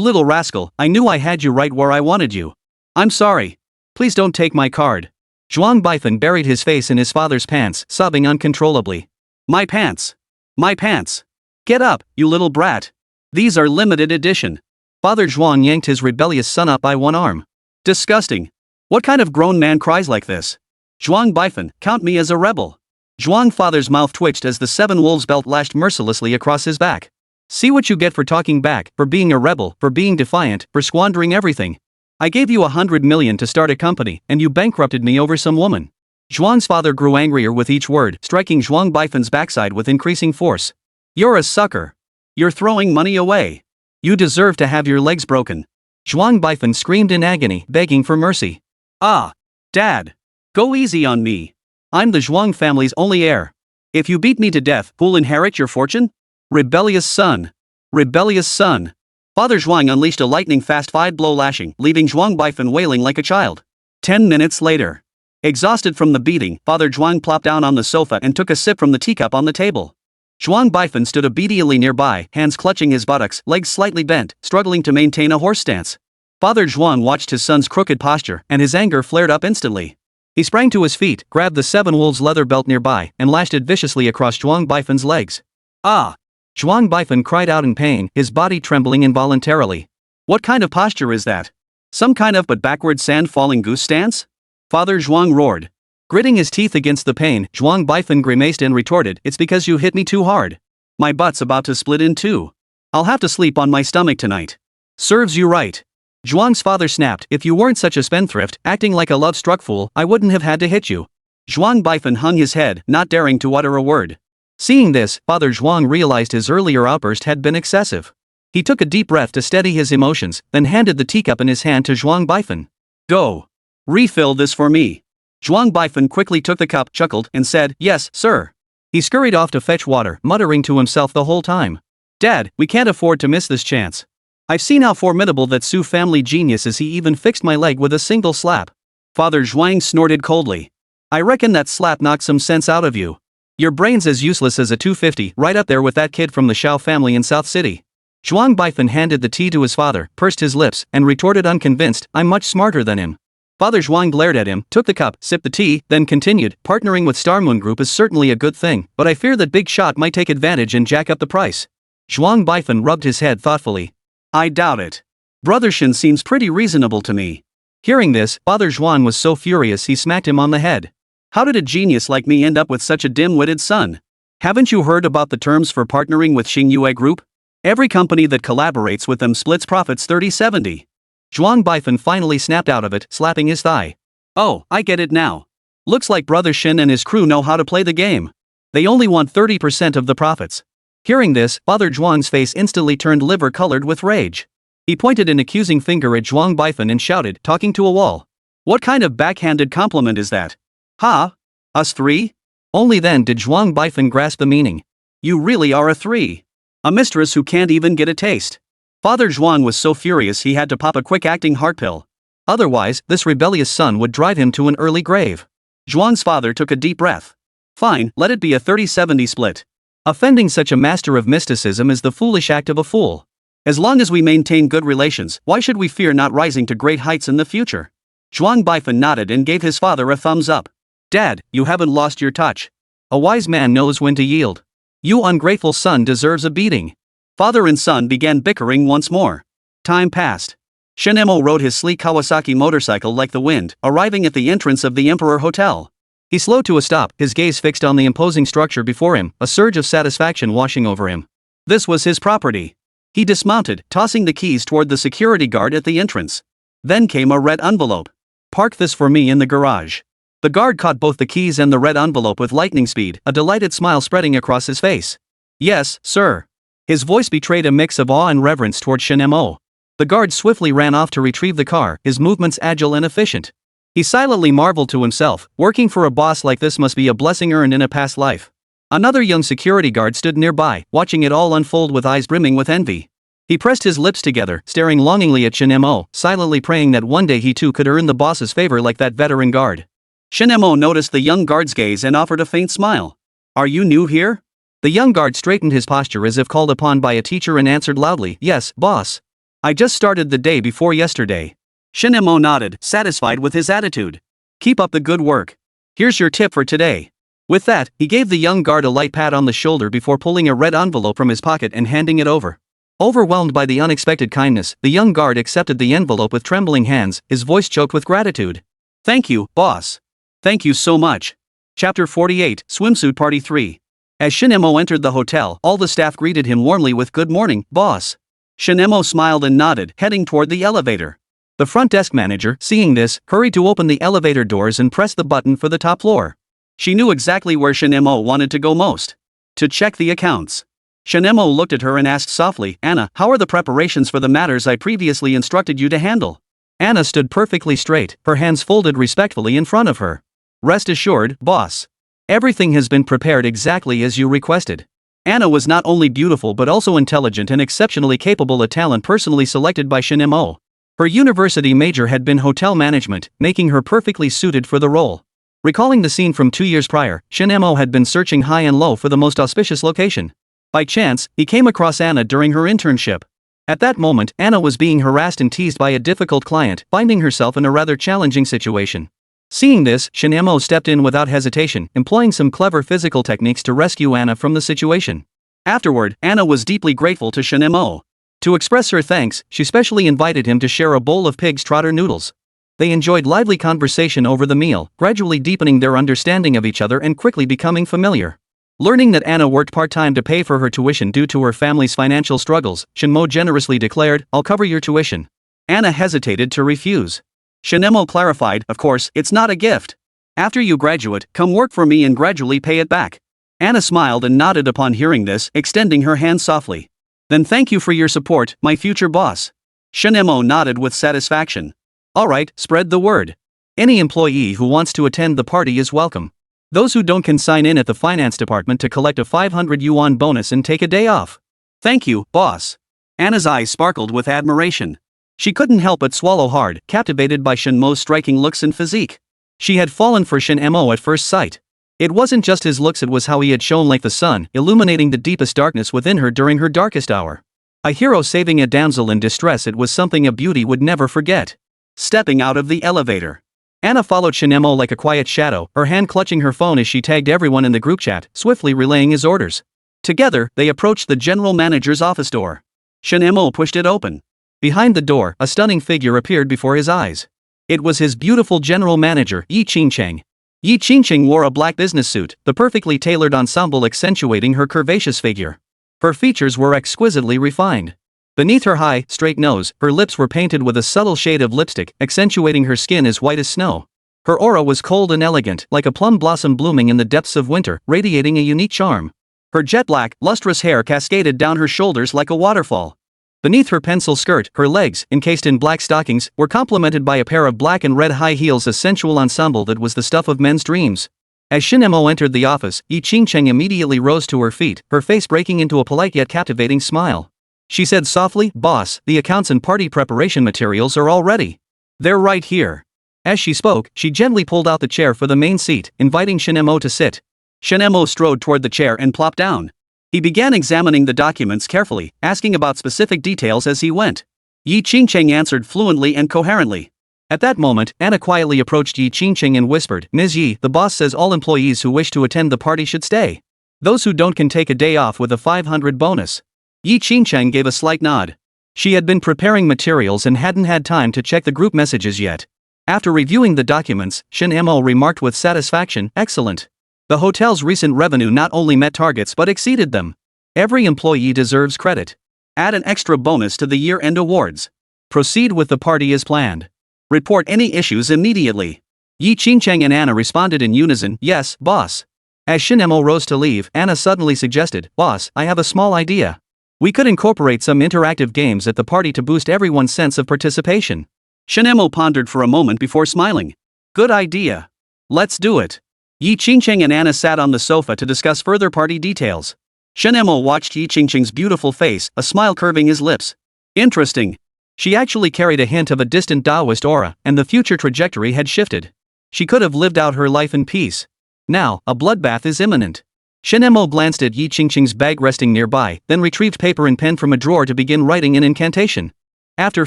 little rascal, I knew I had you right where I wanted you. I'm sorry. Please don't take my card." Zhuang Baifen buried his face in his father's pants, sobbing uncontrollably. "My pants! My pants! Get up, you little brat! These are limited edition." Father Zhuang yanked his rebellious son up by one arm. "Disgusting. What kind of grown man cries like this? Zhuang Baifen, count me as a rebel." Zhuang father's mouth twitched as the seven wolves belt lashed mercilessly across his back. "See what you get for talking back, for being a rebel, for being defiant, for squandering everything. I gave you 100 million to start a company, and you bankrupted me over some woman." Zhuang's father grew angrier with each word, striking Zhuang Baifen's backside with increasing force. "You're a sucker. You're throwing money away. You deserve to have your legs broken." Zhuang Baifen screamed in agony, begging for mercy. "Ah! Dad! Go easy on me. I'm the Zhuang family's only heir. If you beat me to death, who'll inherit your fortune? Rebellious son! Rebellious son!" Father Zhuang unleashed a lightning-fast 5-blow lashing, leaving Zhuang Baifen wailing like a child. 10 minutes later. Exhausted from the beating, Father Zhuang plopped down on the sofa and took a sip from the teacup on the table. Zhuang Baifen stood obediently nearby, hands clutching his buttocks, legs slightly bent, struggling to maintain a horse stance. Father Zhuang watched his son's crooked posture, and his anger flared up instantly. He sprang to his feet, grabbed the seven wolves leather belt nearby, and lashed it viciously across Zhuang Baifen's legs. "Ah!" Zhuang Baifen cried out in pain, his body trembling involuntarily. "What kind of posture is that? Some kind of but backward sand-falling goose stance?" Father Zhuang roared. Gritting his teeth against the pain, Zhuang Baifen grimaced and retorted, "It's because you hit me too hard. My butt's about to split in two. I'll have to sleep on my stomach tonight." "Serves you right." Zhuang's father snapped, "If you weren't such a spendthrift, acting like a love-struck fool, I wouldn't have had to hit you." Zhuang Baifen hung his head, not daring to utter a word. Seeing this, Father Zhuang realized his earlier outburst had been excessive. He took a deep breath to steady his emotions, then handed the teacup in his hand to Zhuang Baifen. "Go. Refill this for me." Zhuang Baifen quickly took the cup, chuckled, and said, "Yes, sir." He scurried off to fetch water, muttering to himself the whole time. "Dad, we can't afford to miss this chance." I've seen how formidable that Su family genius is. He even fixed my leg with a single slap. Father Zhuang snorted coldly. I reckon that slap knocked some sense out of you. Your brain's as useless as a 250, right up there with that kid from the Xiao family in South City. Zhuang Baifan handed the tea to his father, pursed his lips, and retorted unconvinced, I'm much smarter than him. Father Zhuang glared at him, took the cup, sipped the tea, then continued, partnering with Star Moon Group is certainly a good thing, but I fear that Big Shot might take advantage and jack up the price. Zhuang Baifan rubbed his head thoughtfully. I doubt it. Brother Shen seems pretty reasonable to me. Hearing this, Father Zhuang was so furious he smacked him on the head. How did a genius like me end up with such a dim-witted son? Haven't you heard about the terms for partnering with Xingyue Group? Every company that collaborates with them splits profits 30-70. Zhuang Baifan finally snapped out of it, slapping his thigh. Oh, I get it now. Looks like Brother Shen and his crew know how to play the game. They only want 30% of the profits. Hearing this, Father Zhuang's face instantly turned liver-colored with rage. He pointed an accusing finger at Zhuang Baifan and shouted, talking to a wall. What kind of backhanded compliment is that? Ha? Us three? Only then did Zhuang Baifan grasp the meaning. You really are a three. A mistress who can't even get a taste. Father Zhuang was so furious he had to pop a quick-acting heart pill. Otherwise, this rebellious son would drive him to an early grave. Zhuang's father took a deep breath. Fine, let it be a 30-70 split. Offending such a master of mysticism is the foolish act of a fool. As long as we maintain good relations, why should we fear not rising to great heights in the future? Zhuang Baifan nodded and gave his father a thumbs up. Dad, you haven't lost your touch. A wise man knows when to yield. You ungrateful son deserves a beating. Father and son began bickering once more. Time passed. Shen Mo rode his sleek Kawasaki motorcycle like the wind, arriving at the entrance of the Emperor Hotel. He slowed to a stop, his gaze fixed on the imposing structure before him, a surge of satisfaction washing over him. This was his property. He dismounted, tossing the keys toward the security guard at the entrance. Then came a red envelope. Park this for me in the garage. The guard caught both the keys and the red envelope with lightning speed, a delighted smile spreading across his face. Yes, sir. His voice betrayed a mix of awe and reverence toward Shen Mo. The guard swiftly ran off to retrieve the car, his movements agile and efficient. He silently marveled to himself, working for a boss like this must be a blessing earned in a past life. Another young security guard stood nearby, watching it all unfold with eyes brimming with envy. He pressed his lips together, staring longingly at Shen Mo, silently praying that one day he too could earn the boss's favor like that veteran guard. Shen Mo noticed the young guard's gaze and offered a faint smile. Are you new here? The young guard straightened his posture as if called upon by a teacher and answered loudly, Yes, boss. I just started the day before yesterday. Shen Mo nodded, satisfied with his attitude. Keep up the good work. Here's your tip for today. With that, he gave the young guard a light pat on the shoulder before pulling a red envelope from his pocket and handing it over. Overwhelmed by the unexpected kindness, the young guard accepted the envelope with trembling hands, his voice choked with gratitude. Thank you, boss. Thank you so much. Chapter 48, Swimsuit Party 3. As Shen Mo entered the hotel, all the staff greeted him warmly with good morning, boss. Shen Mo smiled and nodded, heading toward the elevator. The front desk manager, seeing this, hurried to open the elevator doors and press the button for the top floor. She knew exactly where Shen Mo wanted to go most. To check the accounts. Shen Mo looked at her and asked softly, Anna, how are the preparations for the matters I previously instructed you to handle? Anna stood perfectly straight, her hands folded respectfully in front of her. Rest assured, boss. Everything has been prepared exactly as you requested. Anna was not only beautiful but also intelligent and exceptionally capable, a talent personally selected by Shen Mo. Her university major had been hotel management, making her perfectly suited for the role. Recalling the scene from 2 years prior, Shen Mo had been searching high and low for the most auspicious location. By chance, he came across Anna during her internship. At that moment, Anna was being harassed and teased by a difficult client, finding herself in a rather challenging situation. Seeing this, Shen Mo stepped in without hesitation, employing some clever physical techniques to rescue Anna from the situation. Afterward, Anna was deeply grateful to Shen Mo. To express her thanks, she specially invited him to share a bowl of pig's trotter noodles. They enjoyed lively conversation over the meal, gradually deepening their understanding of each other and quickly becoming familiar. Learning that Anna worked part-time to pay for her tuition due to her family's financial struggles, Shen Mo generously declared, I'll cover your tuition. Anna hesitated to refuse. Shen Mo clarified, of course, it's not a gift. After you graduate, come work for me and gradually pay it back. Anna smiled and nodded upon hearing this, extending her hand softly. Then thank you for your support, my future boss. Shen Mo nodded with satisfaction. Alright, spread the word. Any employee who wants to attend the party is welcome. Those who don't can sign in at the finance department to collect a 500 yuan bonus and take a day off. Thank you, boss. Anna's eyes sparkled with admiration. She couldn't help but swallow hard, captivated by Shen Mo's striking looks and physique. She had fallen for Shen Mo at first sight. It wasn't just his looks, it was how he had shone like the sun, illuminating the deepest darkness within her during her darkest hour. A hero saving a damsel in distress, it was something a beauty would never forget. Stepping out of the elevator, Anna followed Shen Mo like a quiet shadow, her hand clutching her phone as she tagged everyone in the group chat, swiftly relaying his orders. Together, they approached the general manager's office door. Shen Mo pushed it open. Behind the door, a stunning figure appeared before his eyes. It was his beautiful general manager, Yi Qingcheng. Yi Qingcheng wore a black business suit, the perfectly tailored ensemble accentuating her curvaceous figure. Her features were exquisitely refined. Beneath her high, straight nose, her lips were painted with a subtle shade of lipstick, accentuating her skin as white as snow. Her aura was cold and elegant, like a plum blossom blooming in the depths of winter, radiating a unique charm. Her jet-black, lustrous hair cascaded down her shoulders like a waterfall. Beneath her pencil skirt, her legs, encased in black stockings, were complemented by a pair of black and red high heels, a sensual ensemble that was the stuff of men's dreams. As Shen Mo entered the office, Yi Qingcheng immediately rose to her feet, her face breaking into a polite yet captivating smile. She said softly, "Boss, the accounts and party preparation materials are all ready. They're right here." As she spoke, she gently pulled out the chair for the main seat, inviting Shen Mo to sit. Shen Mo strode toward the chair and plopped down. He began examining the documents carefully, asking about specific details as he went. Yi Qingcheng answered fluently and coherently. At that moment, Anna quietly approached Yi Qingcheng and whispered, "Ms. Yi, the boss says all employees who wish to attend the party should stay. Those who don't can take a day off with a 500 bonus." Yi Qingcheng gave a slight nod. She had been preparing materials and hadn't had time to check the group messages yet. After reviewing the documents, Shen Mo remarked with satisfaction, "Excellent. The hotel's recent revenue not only met targets but exceeded them. Every employee deserves credit. Add an extra bonus to the year-end awards. Proceed with the party as planned. Report any issues immediately." Yi Qingcheng and Anna responded in unison, "Yes, boss." As Shen Mo rose to leave, Anna suddenly suggested, "Boss, I have a small idea. We could incorporate some interactive games at the party to boost everyone's sense of participation." Shen Mo pondered for a moment before smiling. "Good idea. Let's do it." Yi Qingcheng and Anna sat on the sofa to discuss further party details. Shen Mo watched Yi Qingcheng's beautiful face, a smile curving his lips. Interesting. She actually carried a hint of a distant Daoist aura, and the future trajectory had shifted. She could have lived out her life in peace. Now, a bloodbath is imminent. Shen Mo glanced at Yi Qingcheng's bag resting nearby, then retrieved paper and pen from a drawer to begin writing an incantation. After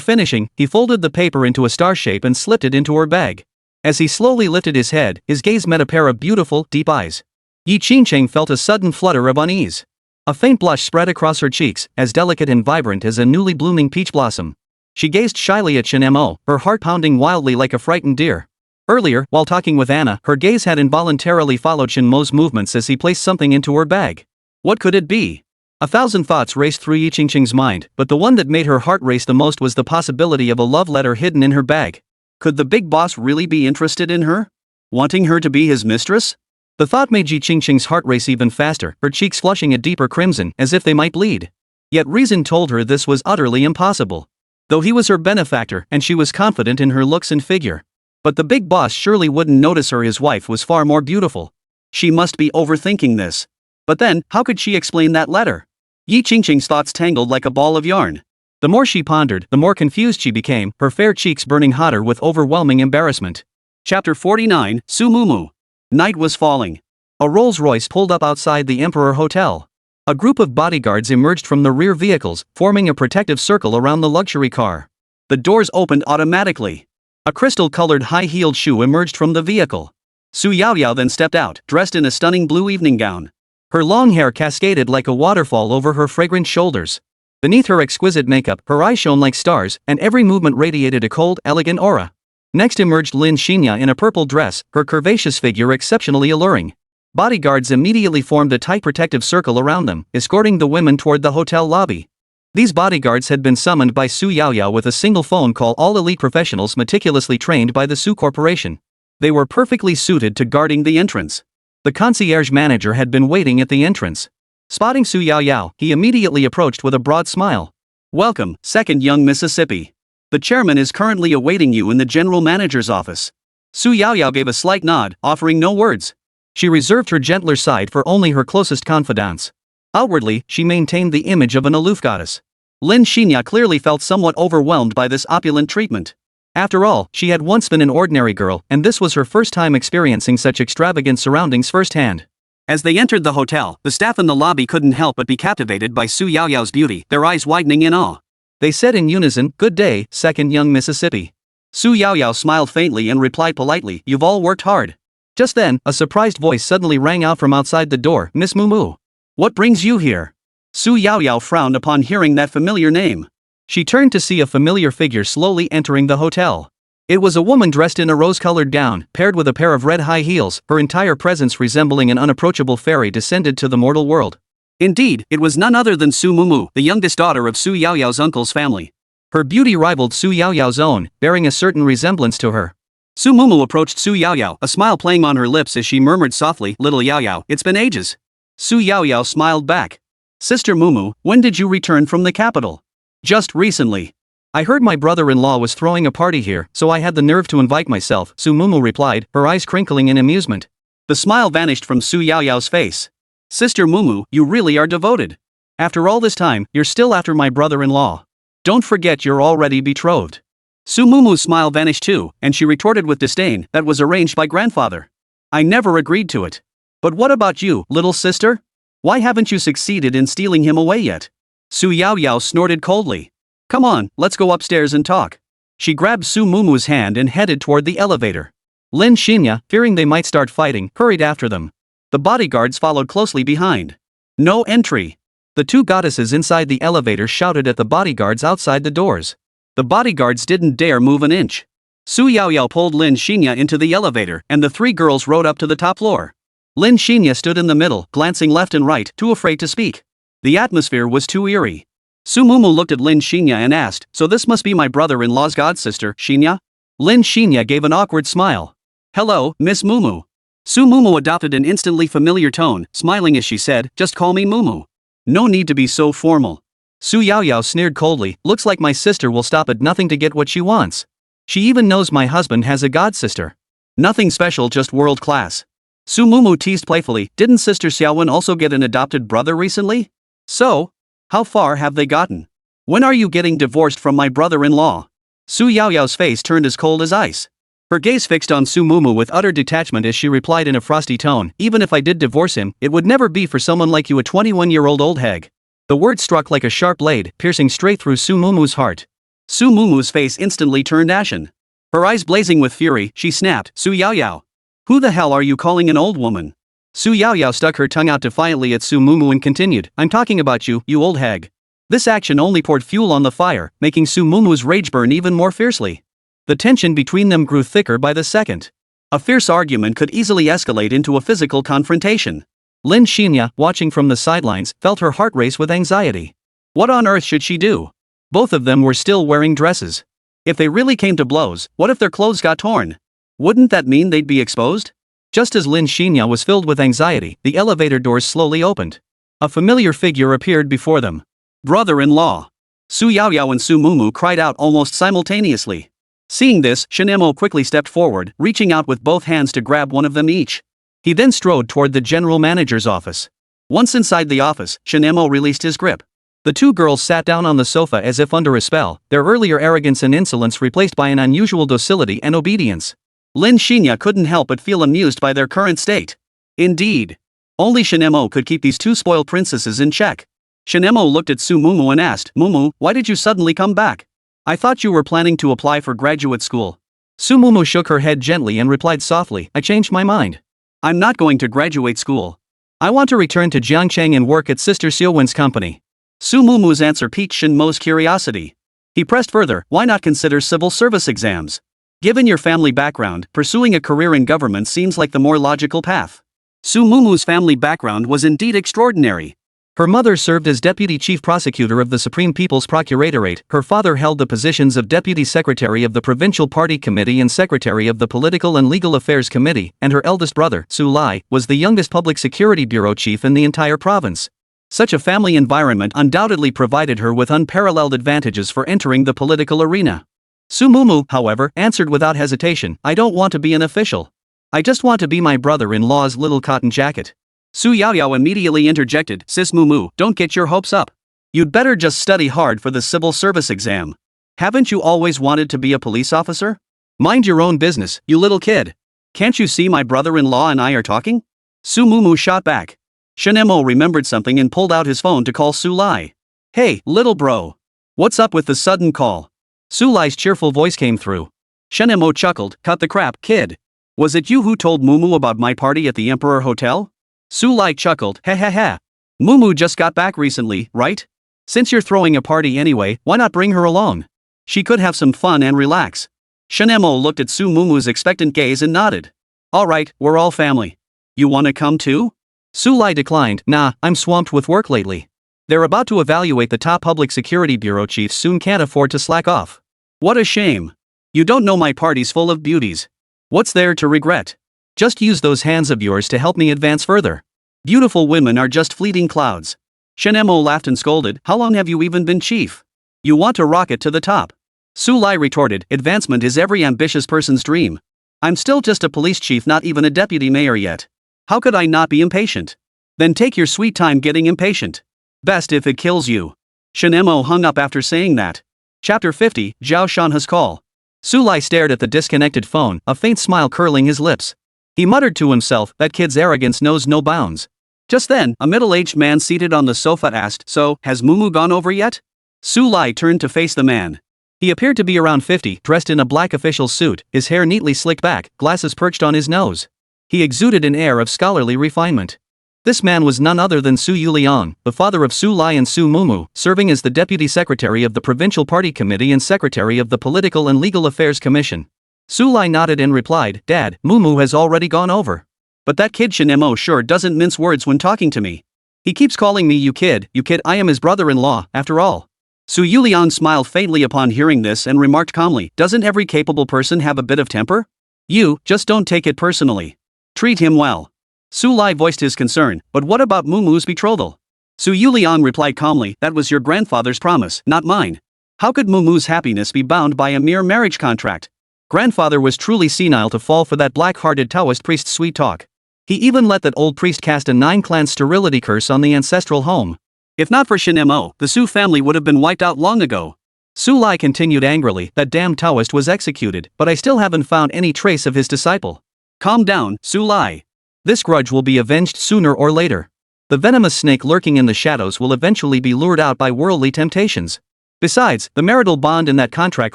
finishing, he folded the paper into a star shape and slipped it into her bag. As he slowly lifted his head, his gaze met a pair of beautiful, deep eyes. Yi Qingcheng felt a sudden flutter of unease. A faint blush spread across her cheeks, as delicate and vibrant as a newly blooming peach blossom. She gazed shyly at Shen Mo, her heart pounding wildly like a frightened deer. Earlier, while talking with Anna, her gaze had involuntarily followed Shen Mo's movements as he placed something into her bag. What could it be? 1,000 thoughts raced through Yi Qingcheng's mind, but the one that made her heart race the most was the possibility of a love letter hidden in her bag. Could the big boss really be interested in her? Wanting her to be his mistress? The thought made Yi Qingcheng's heart race even faster, her cheeks flushing a deeper crimson, as if they might bleed. Yet reason told her this was utterly impossible. Though he was her benefactor, and she was confident in her looks and figure. But the big boss surely wouldn't notice her. His wife was far more beautiful. She must be overthinking this. But then, how could she explain that letter? Yi Qingcheng's thoughts tangled like a ball of yarn. The more she pondered, the more confused she became, her fair cheeks burning hotter with overwhelming embarrassment. Chapter 49, Su Mumu. Night was falling. A Rolls-Royce pulled up outside the Emperor Hotel. A group of bodyguards emerged from the rear vehicles, forming a protective circle around the luxury car. The doors opened automatically. A crystal-colored high-heeled shoe emerged from the vehicle. Su Yaoyao then stepped out, dressed in a stunning blue evening gown. Her long hair cascaded like a waterfall over her fragrant shoulders. Beneath her exquisite makeup, her eyes shone like stars, and every movement radiated a cold, elegant aura. Next emerged Lin Xinya in a purple dress, her curvaceous figure exceptionally alluring. Bodyguards immediately formed a tight protective circle around them, escorting the women toward the hotel lobby. These bodyguards had been summoned by Su Yaoyao with a single phone call, all elite professionals meticulously trained by the Su Corporation. They were perfectly suited to guarding the entrance. The concierge manager had been waiting at the entrance. Spotting Su Yaoyao, he immediately approached with a broad smile. "Welcome, second young Mississippi. The chairman is currently awaiting you in the general manager's office." Su Yaoyao gave a slight nod, offering no words. She reserved her gentler side for only her closest confidants. Outwardly, she maintained the image of an aloof goddess. Lin Xinya clearly felt somewhat overwhelmed by this opulent treatment. After all, she had once been an ordinary girl, and this was her first time experiencing such extravagant surroundings firsthand. As they entered the hotel, the staff in the lobby couldn't help but be captivated by Su Yaoyao's beauty, their eyes widening in awe. They said in unison, "Good day, second young Mississippi." Su Yaoyao smiled faintly and replied politely, "You've all worked hard." Just then, a surprised voice suddenly rang out from outside the door, "Miss Mumu. What brings you here?" Su Yaoyao frowned upon hearing that familiar name. She turned to see a familiar figure slowly entering the hotel. It was a woman dressed in a rose-colored gown, paired with a pair of red high heels, her entire presence resembling an unapproachable fairy descended to the mortal world. Indeed, it was none other than Su Mumu, the youngest daughter of Su Yaoyao's uncle's family. Her beauty rivaled Su Yaoyao's own, bearing a certain resemblance to her. Su Mumu approached Su Yaoyao, a smile playing on her lips as she murmured softly, "Little Yaoyao, it's been ages." Su Yaoyao smiled back. "Sister Mumu, when did you return from the capital?" "Just recently. I heard my brother-in-law was throwing a party here, so I had the nerve to invite myself," Su Mumu replied, her eyes crinkling in amusement. The smile vanished from Su Yaoyao's face. "Sister Mumu, you really are devoted. After all this time, you're still after my brother-in-law. Don't forget you're already betrothed." Su Mumu's smile vanished too, and she retorted with disdain, "That was arranged by grandfather. I never agreed to it. But what about you, little sister? Why haven't you succeeded in stealing him away yet?" Su Yaoyao snorted coldly. "Come on, let's go upstairs and talk." She grabbed Su Mumu's hand and headed toward the elevator. Lin Xinya, fearing they might start fighting, hurried after them. The bodyguards followed closely behind. "No entry." The two goddesses inside the elevator shouted at the bodyguards outside the doors. The bodyguards didn't dare move an inch. Su Yaoyao pulled Lin Xinya into the elevator, and the three girls rode up to the top floor. Lin Xinya stood in the middle, glancing left and right, too afraid to speak. The atmosphere was too eerie. Su Mumu looked at Lin Xinya and asked, "So this must be my brother-in-law's godsister, Xinya?" Lin Xinya gave an awkward smile. "Hello, Miss Mumu." Su Mumu adopted an instantly familiar tone, smiling as she said, "Just call me Mumu. No need to be so formal." Su Yaoyao sneered coldly, "Looks like my sister will stop at nothing to get what she wants. She even knows my husband has a godsister. Nothing special, just world class." Su Mumu teased playfully, "Didn't Sister Xiaowen also get an adopted brother recently? So? How far have they gotten? When are you getting divorced from my brother-in-law?" Su Yaoyao's face turned as cold as ice. Her gaze fixed on Su Mumu with utter detachment as she replied in a frosty tone, "Even if I did divorce him, it would never be for someone like you, a 21-year-old old hag." The word struck like a sharp blade, piercing straight through Su Mumu's heart. Su Mumu's face instantly turned ashen. Her eyes blazing with fury, she snapped, "Su Yaoyao. Who the hell are you calling an old woman?" Su Yaoyao stuck her tongue out defiantly at Su Mumu and continued, "I'm talking about you, you old hag." This action only poured fuel on the fire, making Su Mumu's rage burn even more fiercely. The tension between them grew thicker by the second. A fierce argument could easily escalate into a physical confrontation. Lin Xinya, watching from the sidelines, felt her heart race with anxiety. What on earth should she do? Both of them were still wearing dresses. If they really came to blows, what if their clothes got torn? Wouldn't that mean they'd be exposed? Just as Lin Xinya was filled with anxiety, the elevator doors slowly opened. A familiar figure appeared before them. "Brother-in-law." Su Yaoyao and Su Mumu cried out almost simultaneously. Seeing this, Shen Mo quickly stepped forward, reaching out with both hands to grab one of them each. He then strode toward the general manager's office. Once inside the office, Shen Mo released his grip. The two girls sat down on the sofa as if under a spell, their earlier arrogance and insolence replaced by an unusual docility and obedience. Lin Xinya couldn't help but feel amused by their current state. Indeed. Only Shen Mo could keep these two spoiled princesses in check. Shen Mo looked at Su Mumu and asked, "Mumu, why did you suddenly come back? I thought you were planning to apply for graduate school." Su Mumu shook her head gently and replied softly, "I changed my mind. I'm not going to graduate school. I want to return to Jiangcheng and work at Sister Xiaowen's company." Su Mumu's answer piqued Shen Mo's curiosity. He pressed further, "Why not consider civil service exams? Given your family background, pursuing a career in government seems like the more logical path." Su Mumu's family background was indeed extraordinary. Her mother served as Deputy Chief Prosecutor of the Supreme People's Procuratorate, her father held the positions of Deputy Secretary of the Provincial Party Committee and Secretary of the Political and Legal Affairs Committee, and her eldest brother, Su Lai, was the youngest Public Security Bureau Chief in the entire province. Such a family environment undoubtedly provided her with unparalleled advantages for entering the political arena. Su Mumu, however, answered without hesitation, "I don't want to be an official. I just want to be my brother-in-law's little cotton jacket." Su Yaoyao immediately interjected, "Sis Mumu, don't get your hopes up. You'd better just study hard for the civil service exam. Haven't you always wanted to be a police officer? Mind your own business, you little kid. Can't you see my brother-in-law and I are talking? Su Mumu shot back. Shen Mo remembered something and pulled out his phone to call Su Lai. Hey, little bro. What's up with the sudden call? Su Lai's cheerful voice came through. Shen Mo chuckled, cut the crap, kid. Was it you who told Mumu about my party at the Emperor Hotel? Su Lai chuckled, ha ha ha. Mumu just got back recently, right? Since you're throwing a party anyway, why not bring her along? She could have some fun and relax. Shen Mo looked at Su Mumu's expectant gaze and nodded. Alright, we're all family. You wanna come too? Su Lai declined, nah, I'm swamped with work lately. They're about to evaluate the top public security bureau chiefs soon, can't afford to slack off. What a shame. You don't know my party's full of beauties. What's there to regret? Just use those hands of yours to help me advance further. Beautiful women are just fleeting clouds. Shen Mo laughed and scolded, how long have you even been chief? You want to rocket to the top. Su Lai retorted, advancement is every ambitious person's dream. I'm still just a police chief, not even a deputy mayor yet. How could I not be impatient? Then take your sweet time getting impatient. Best if it kills you. Shen Mo hung up after saying that. Chapter 50, Zhao Shanhe's call. Su Lai stared at the disconnected phone, a faint smile curling his lips. He muttered to himself, that kid's arrogance knows no bounds. Just then, a middle-aged man seated on the sofa asked, so, has Mumu gone over yet? Su Lai turned to face the man. He appeared to be around 50, dressed in a black official suit, his hair neatly slicked back, glasses perched on his nose. He exuded an air of scholarly refinement. This man was none other than Su Yuliang, the father of Su Lai and Su Mumu, serving as the deputy secretary of the Provincial Party Committee and secretary of the Political and Legal Affairs Commission. Su Lai nodded and replied, Dad, Mumu has already gone over. But that kid Shen Mo sure doesn't mince words when talking to me. He keeps calling me you kid, I am his brother-in-law, after all. Su Yuliang smiled faintly upon hearing this and remarked calmly, doesn't every capable person have a bit of temper? You, just don't take it personally. Treat him well. Su Lai voiced his concern, but what about Mumu's betrothal? Su Yuliang replied calmly, that was your grandfather's promise, not mine. How could Mumu's happiness be bound by a mere marriage contract? Grandfather was truly senile to fall for that black-hearted Daoist priest's sweet talk. He even let that old priest cast a 9-clan sterility curse on the ancestral home. If not for Shen Mo, the Su family would have been wiped out long ago. Su Lai continued angrily, that damn Daoist was executed, but I still haven't found any trace of his disciple. Calm down, Su Lai. This grudge will be avenged sooner or later. The venomous snake lurking in the shadows will eventually be lured out by worldly temptations. Besides, the marital bond in that contract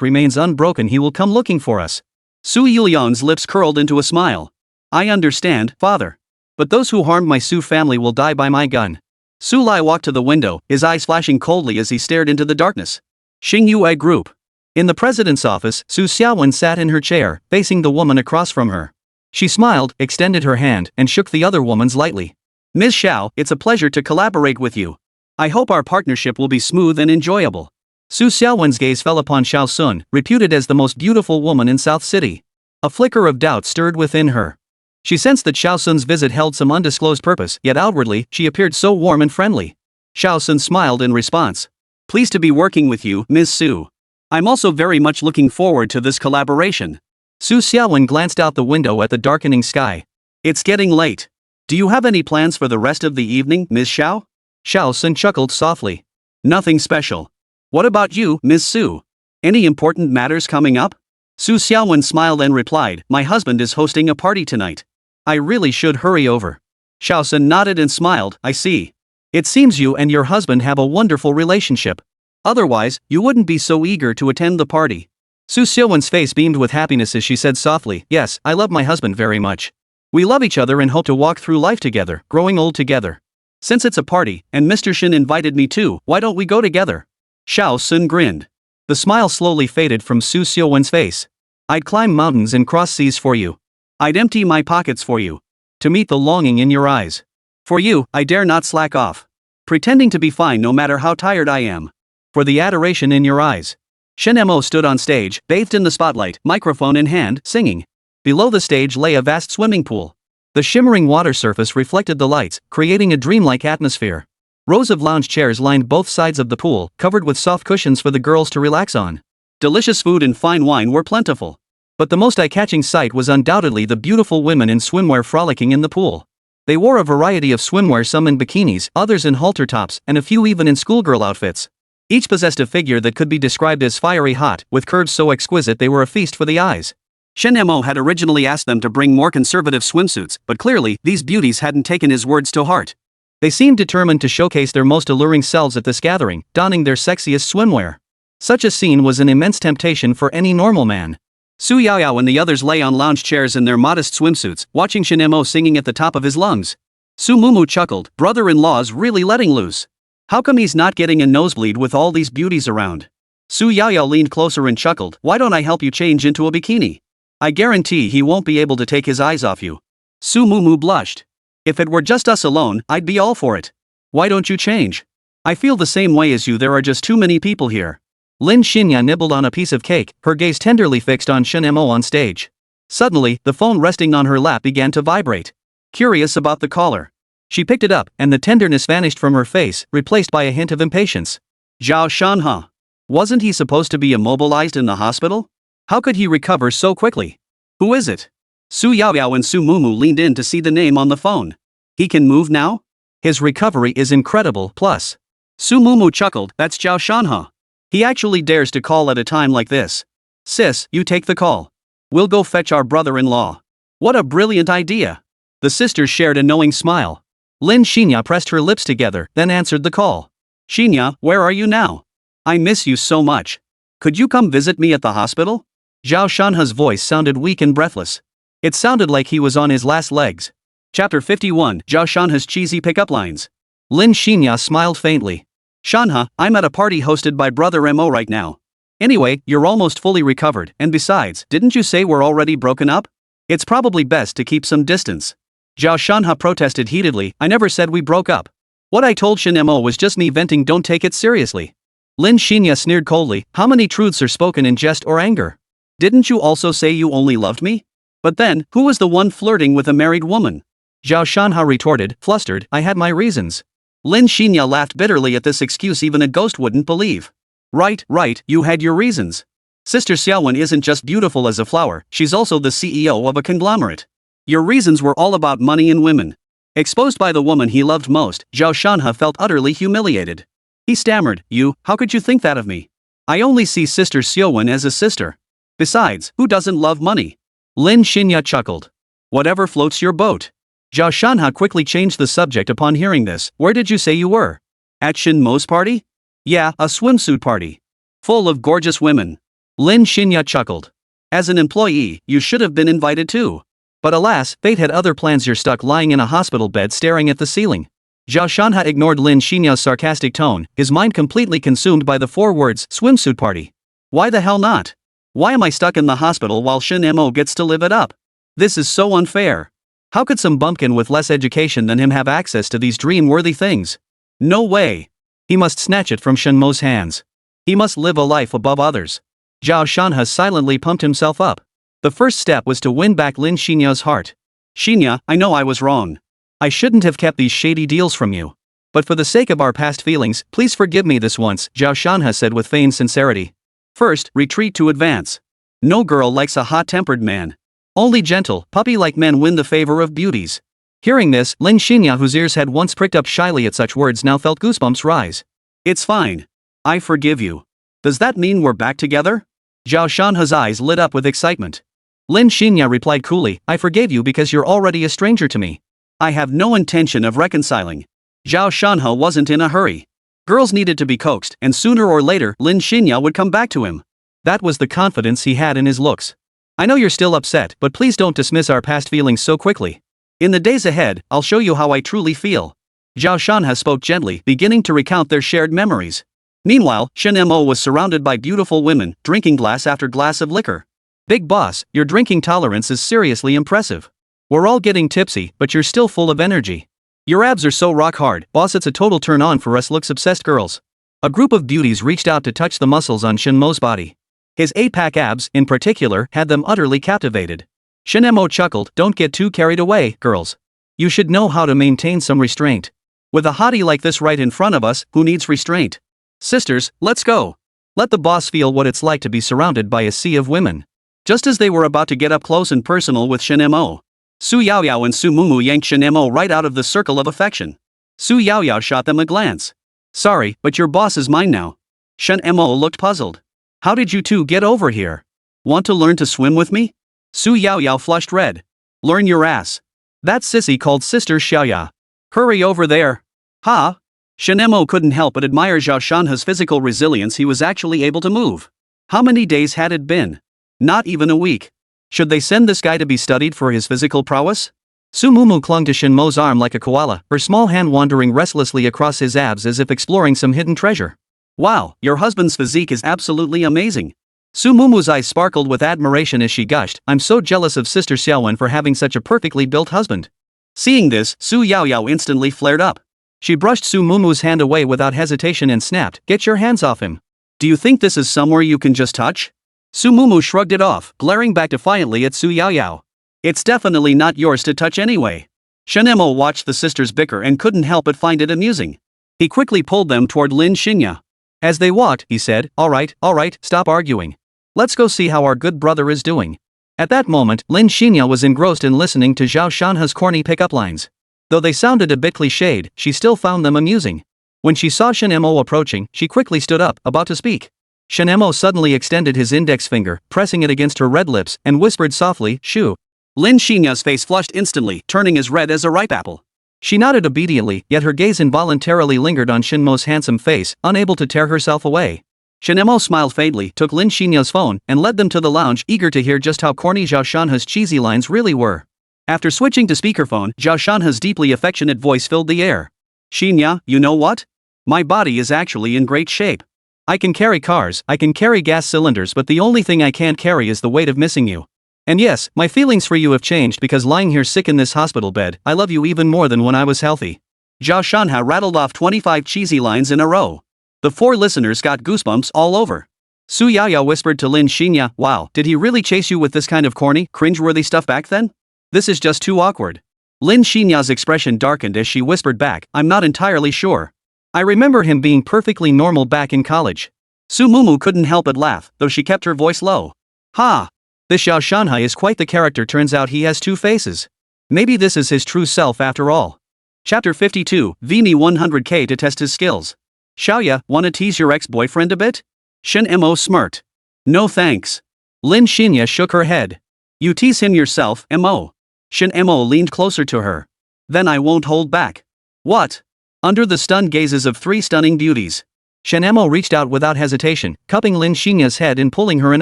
remains unbroken. He will come looking for us. Su Yuliang's lips curled into a smile. I understand, father. But those who harmed my Su family will die by my gun. Su Lai walked to the window, his eyes flashing coldly as he stared into the darkness. Xingyue Group. In the president's office, Su Xiaowen sat in her chair, facing the woman across from her. She smiled, extended her hand, and shook the other woman's lightly. Ms. Xiao, it's a pleasure to collaborate with you. I hope our partnership will be smooth and enjoyable. Su Xiaowen's gaze fell upon Xiao Sun, reputed as the most beautiful woman in South City. A flicker of doubt stirred within her. She sensed that Xiao Sun's visit held some undisclosed purpose, yet outwardly, she appeared so warm and friendly. Xiao Sun smiled in response. Pleased to be working with you, Ms. Su. I'm also very much looking forward to this collaboration. Su Xiaowen glanced out the window at the darkening sky. It's getting late. Do you have any plans for the rest of the evening, Ms. Xiao? Xiao Sun chuckled softly. Nothing special. What about you, Ms. Su? Any important matters coming up? Su Xiaowen smiled and replied, my husband is hosting a party tonight. I really should hurry over. Xiao Sun nodded and smiled, I see. It seems you and your husband have a wonderful relationship. Otherwise, you wouldn't be so eager to attend the party. Su Xiaowen's face beamed with happiness as she said softly, yes, I love my husband very much. We love each other and hope to walk through life together, growing old together. Since it's a party, and Mr. Shen invited me too, why don't we go together? Xiao Sun grinned. The smile slowly faded from Su Xiaowen's face. I'd climb mountains and cross seas for you. I'd empty my pockets for you. To meet the longing in your eyes. For you, I dare not slack off. Pretending to be fine no matter how tired I am. For the adoration in your eyes. Shen Mo stood on stage, bathed in the spotlight, microphone in hand, singing. Below the stage lay a vast swimming pool. The shimmering water surface reflected the lights, creating a dreamlike atmosphere. Rows of lounge chairs lined both sides of the pool, covered with soft cushions for the girls to relax on. Delicious food and fine wine were plentiful. But the most eye-catching sight was undoubtedly the beautiful women in swimwear frolicking in the pool. They wore a variety of swimwear, some in bikinis, others in halter tops, and a few even in schoolgirl outfits. Each possessed a figure that could be described as fiery hot, with curves so exquisite they were a feast for the eyes. Shen Mo had originally asked them to bring more conservative swimsuits, but clearly, these beauties hadn't taken his words to heart. They seemed determined to showcase their most alluring selves at this gathering, donning their sexiest swimwear. Such a scene was an immense temptation for any normal man. Su Yaoyao and the others lay on lounge chairs in their modest swimsuits, watching Shen Mo singing at the top of his lungs. Su Mumu chuckled, brother-in-law's really letting loose. How come he's not getting a nosebleed with all these beauties around? Su Yaoyao leaned closer and chuckled, why don't I help you change into a bikini? I guarantee he won't be able to take his eyes off you. Su Mumu blushed. If it were just us alone, I'd be all for it. Why don't you change? I feel the same way as you, there are just too many people here. Lin Xinya nibbled on a piece of cake, her gaze tenderly fixed on Shen Mo on stage. Suddenly, the phone resting on her lap began to vibrate. Curious about the caller. She picked it up, and the tenderness vanished from her face, replaced by a hint of impatience. Zhao Shanhe. Wasn't he supposed to be immobilized in the hospital? How could he recover so quickly? Who is it? Su Yaoyao and Su Mumu leaned in to see the name on the phone. He can move now? His recovery is incredible, plus. Su Mumu chuckled, that's Zhao Shanhe. He actually dares to call at a time like this. Sis, you take the call. We'll go fetch our brother-in-law. What a brilliant idea. The sisters shared a knowing smile. Lin Xinya pressed her lips together, then answered the call. Xinya, where are you now? I miss you so much. Could you come visit me at the hospital? Zhao Shanhe's voice sounded weak and breathless. It sounded like he was on his last legs. Chapter 51, Zhao Shanhe's cheesy pickup lines. Lin Xinya smiled faintly. Shanhe, I'm at a party hosted by Brother Mo right now. Anyway, you're almost fully recovered, and besides, didn't you say we're already broken up? It's probably best to keep some distance. Zhao Shanhe protested heatedly, I never said we broke up. What I told Shen Mo was just me venting, don't take it seriously. Lin Xinya sneered coldly, how many truths are spoken in jest or anger? Didn't you also say you only loved me? But then, who was the one flirting with a married woman? Zhao Shanhe retorted, flustered, I had my reasons. Lin Xinya laughed bitterly at this excuse even a ghost wouldn't believe. Right, you had your reasons. Sister Xiaowen isn't just beautiful as a flower, she's also the CEO of a conglomerate. Your reasons were all about money and women. Exposed by the woman he loved most, Zhao Shanhe felt utterly humiliated. He stammered, how could you think that of me? I only see Sister Xiaowen as a sister. Besides, who doesn't love money? Lin Xinya chuckled. Whatever floats your boat. Zhao Shanhe quickly changed the subject upon hearing this. Where did you say you were? At Shen Mo's party? Yeah, a swimsuit party. Full of gorgeous women. Lin Xinya chuckled. As an employee, you should have been invited too. But alas, fate had other plans. You're stuck lying in a hospital bed staring at the ceiling. Zhao Shanhe ignored Lin Xinya's sarcastic tone, his mind completely consumed by the 4 words, swimsuit party. Why the hell not? Why am I stuck in the hospital while Shen Mo gets to live it up? This is so unfair. How could some bumpkin with less education than him have access to these dream-worthy things? No way. He must snatch it from Shen Mo's hands. He must live a life above others. Zhao Shanhe silently pumped himself up. The first step was to win back Lin Xinya's heart. Xinya, I know I was wrong. I shouldn't have kept these shady deals from you. But for the sake of our past feelings, please forgive me this once, Zhao Shanhe said with feigned sincerity. First, retreat to advance. No girl likes a hot-tempered man. Only gentle, puppy-like men win the favor of beauties. Hearing this, Lin Xinya, whose ears had once pricked up shyly at such words, now felt goosebumps rise. It's fine. I forgive you. Does that mean we're back together? Zhao Shanhe's eyes lit up with excitement. Lin Xinya replied coolly, I forgave you because you're already a stranger to me. I have no intention of reconciling. Zhao Shanhe wasn't in a hurry. Girls needed to be coaxed, and sooner or later Lin Xinya would come back to him. That was the confidence he had in his looks. I know you're still upset, but please don't dismiss our past feelings so quickly. In the days ahead, I'll show you how I truly feel. Zhao Shanhe spoke gently, beginning to recount their shared memories. Meanwhile, Shen Mo was surrounded by beautiful women, drinking glass after glass of liquor. Big boss, your drinking tolerance is seriously impressive. We're all getting tipsy, but you're still full of energy. Your abs are so rock hard, boss, it's a total turn on for us looks-obsessed girls. A group of beauties reached out to touch the muscles on Shen Mo's body. His 8-pack abs, in particular, had them utterly captivated. Shen Mo chuckled, don't get too carried away, girls. You should know how to maintain some restraint. With a hottie like this right in front of us, who needs restraint? Sisters, let's go. Let the boss feel what it's like to be surrounded by a sea of women. Just as they were about to get up close and personal with Shen Mo, Su Yaoyao and Su Mumu yanked Shen Mo right out of the circle of affection. Su Yaoyao shot them a glance. Sorry, but your boss is mine now. Shen Mo looked puzzled. How did you two get over here? Want to learn to swim with me? Su Yaoyao flushed red. Learn your ass. That sissy called Sister Xiaoya. Hurry over there. Ha! Shen Mo couldn't help but admire Zhao Shanhe's physical resilience. He was actually able to move. How many days had it been? Not even a week. Should they send this guy to be studied for his physical prowess? Su Mumu clung to Shen Mo's arm like a koala, her small hand wandering restlessly across his abs as if exploring some hidden treasure. Wow, your husband's physique is absolutely amazing. Su Mumu's eyes sparkled with admiration as she gushed, I'm so jealous of Sister Xiaowen for having such a perfectly built husband. Seeing this, Su Yaoyao instantly flared up. She brushed Su Mumu's hand away without hesitation and snapped, Get your hands off him. Do you think this is somewhere you can just touch? Su Mumu shrugged it off, glaring back defiantly at Su Yaoyao. It's definitely not yours to touch anyway. Shen Mo watched the sisters bicker and couldn't help but find it amusing. He quickly pulled them toward Lin Xinya. As they walked, he said, All right, stop arguing. Let's go see how our good brother is doing. At that moment, Lin Xinya was engrossed in listening to Zhao Shanhe's corny pickup lines. Though they sounded a bit cliched, she still found them amusing. When she saw Shen Mo approaching, she quickly stood up, about to speak. Shen Mo suddenly extended his index finger, pressing it against her red lips, and whispered softly, Shoo. Lin Xinya's face flushed instantly, turning as red as a ripe apple. She nodded obediently, yet her gaze involuntarily lingered on Shen Mo's handsome face, unable to tear herself away. Shen Mo smiled faintly, took Lin Xinya's phone, and led them to the lounge, eager to hear just how corny Zhao Shanhe's cheesy lines really were. After switching to speakerphone, Zhao Shanhe's deeply affectionate voice filled the air. Xinya, you know what? My body is actually in great shape. I can carry cars, I can carry gas cylinders, but the only thing I can't carry is the weight of missing you. And yes, my feelings for you have changed because lying here sick in this hospital bed, I love you even more than when I was healthy. Zhao Shanhe rattled off 25 cheesy lines in a row. The four listeners got goosebumps all over. Su Yaoyao whispered to Lin Xinya, Wow, did he really chase you with this kind of corny, cringeworthy stuff back then? This is just too awkward. Lin Xinya's expression darkened as she whispered back, I'm not entirely sure. I remember him being perfectly normal back in college. Su Mumu couldn't help but laugh, though she kept her voice low. Ha! This Zhao Shanhe is quite the character. Turns out he has two faces. Maybe this is his true self after all. Chapter 52, Vimi 100k to test his skills. Xiaoya, wanna tease your ex-boyfriend a bit? Shen Mo smirked. No thanks. Lin Xinya shook her head. You tease him yourself, Mo. Shen Mo leaned closer to her. Then I won't hold back. What? Under the stunned gazes of three stunning beauties, Shen Mo reached out without hesitation, cupping Lin Xinya's head and pulling her in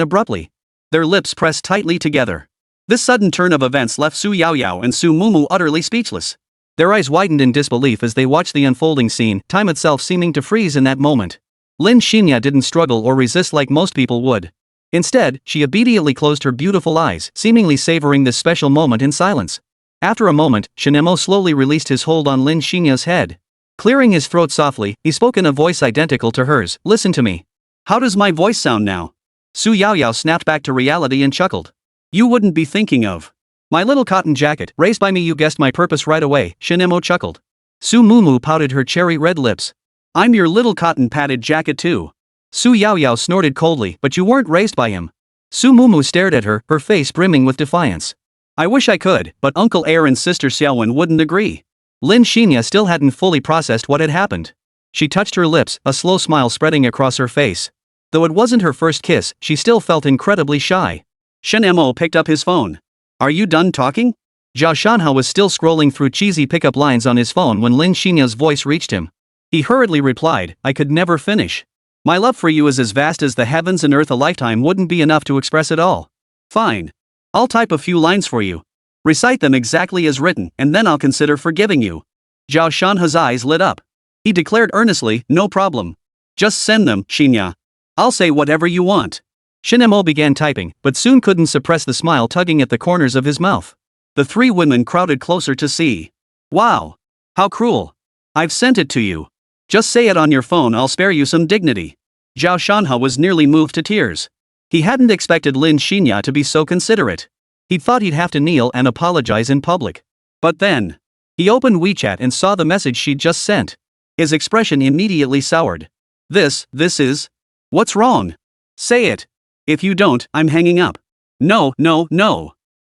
abruptly. Their lips pressed tightly together. This sudden turn of events left Su Yaoyao and Su Mumu utterly speechless. Their eyes widened in disbelief as they watched the unfolding scene, time itself seeming to freeze in that moment. Lin Xinya didn't struggle or resist like most people would. Instead, she obediently closed her beautiful eyes, seemingly savoring this special moment in silence. After a moment, Shen Mo slowly released his hold on Lin Xinya's head. Clearing his throat softly, he spoke in a voice identical to hers, Listen to me. How does my voice sound now? Su Yaoyao snapped back to reality and chuckled. You wouldn't be thinking of my little cotton jacket, raised by me. You guessed my purpose right away, Shen Mo chuckled. Su Mumu pouted her cherry red lips. I'm your little cotton padded jacket too. Su Yaoyao snorted coldly, but you weren't raised by him. Su Mumu stared at her, her face brimming with defiance. I wish I could, but Uncle Heir and Sister Xiaowen wouldn't agree. Lin Xinya still hadn't fully processed what had happened. She touched her lips, a slow smile spreading across her face. Though it wasn't her first kiss, she still felt incredibly shy. Shen Mo picked up his phone. Are you done talking? Zhao Shanhe was still scrolling through cheesy pickup lines on his phone when Lin Xinya's voice reached him. He hurriedly replied, I could never finish. My love for you is as vast as the heavens and earth. A lifetime wouldn't be enough to express it all. Fine. I'll type a few lines for you. Recite them exactly as written, and then I'll consider forgiving you. Zhao Shanhe's eyes lit up. He declared earnestly, No problem. Just send them, Xinya. I'll say whatever you want. Shen Mo began typing, but soon couldn't suppress the smile tugging at the corners of his mouth. The three women crowded closer to see. Wow. How cruel. I've sent it to you. Just say it on your phone. I'll spare you some dignity. Zhao Shanhe was nearly moved to tears. He hadn't expected Lin Xinya to be so considerate. He'd thought he'd have to kneel and apologize in public. But then, he opened WeChat and saw the message she'd just sent. His expression immediately soured. This is... What's wrong? Say it. If you don't, I'm hanging up. No.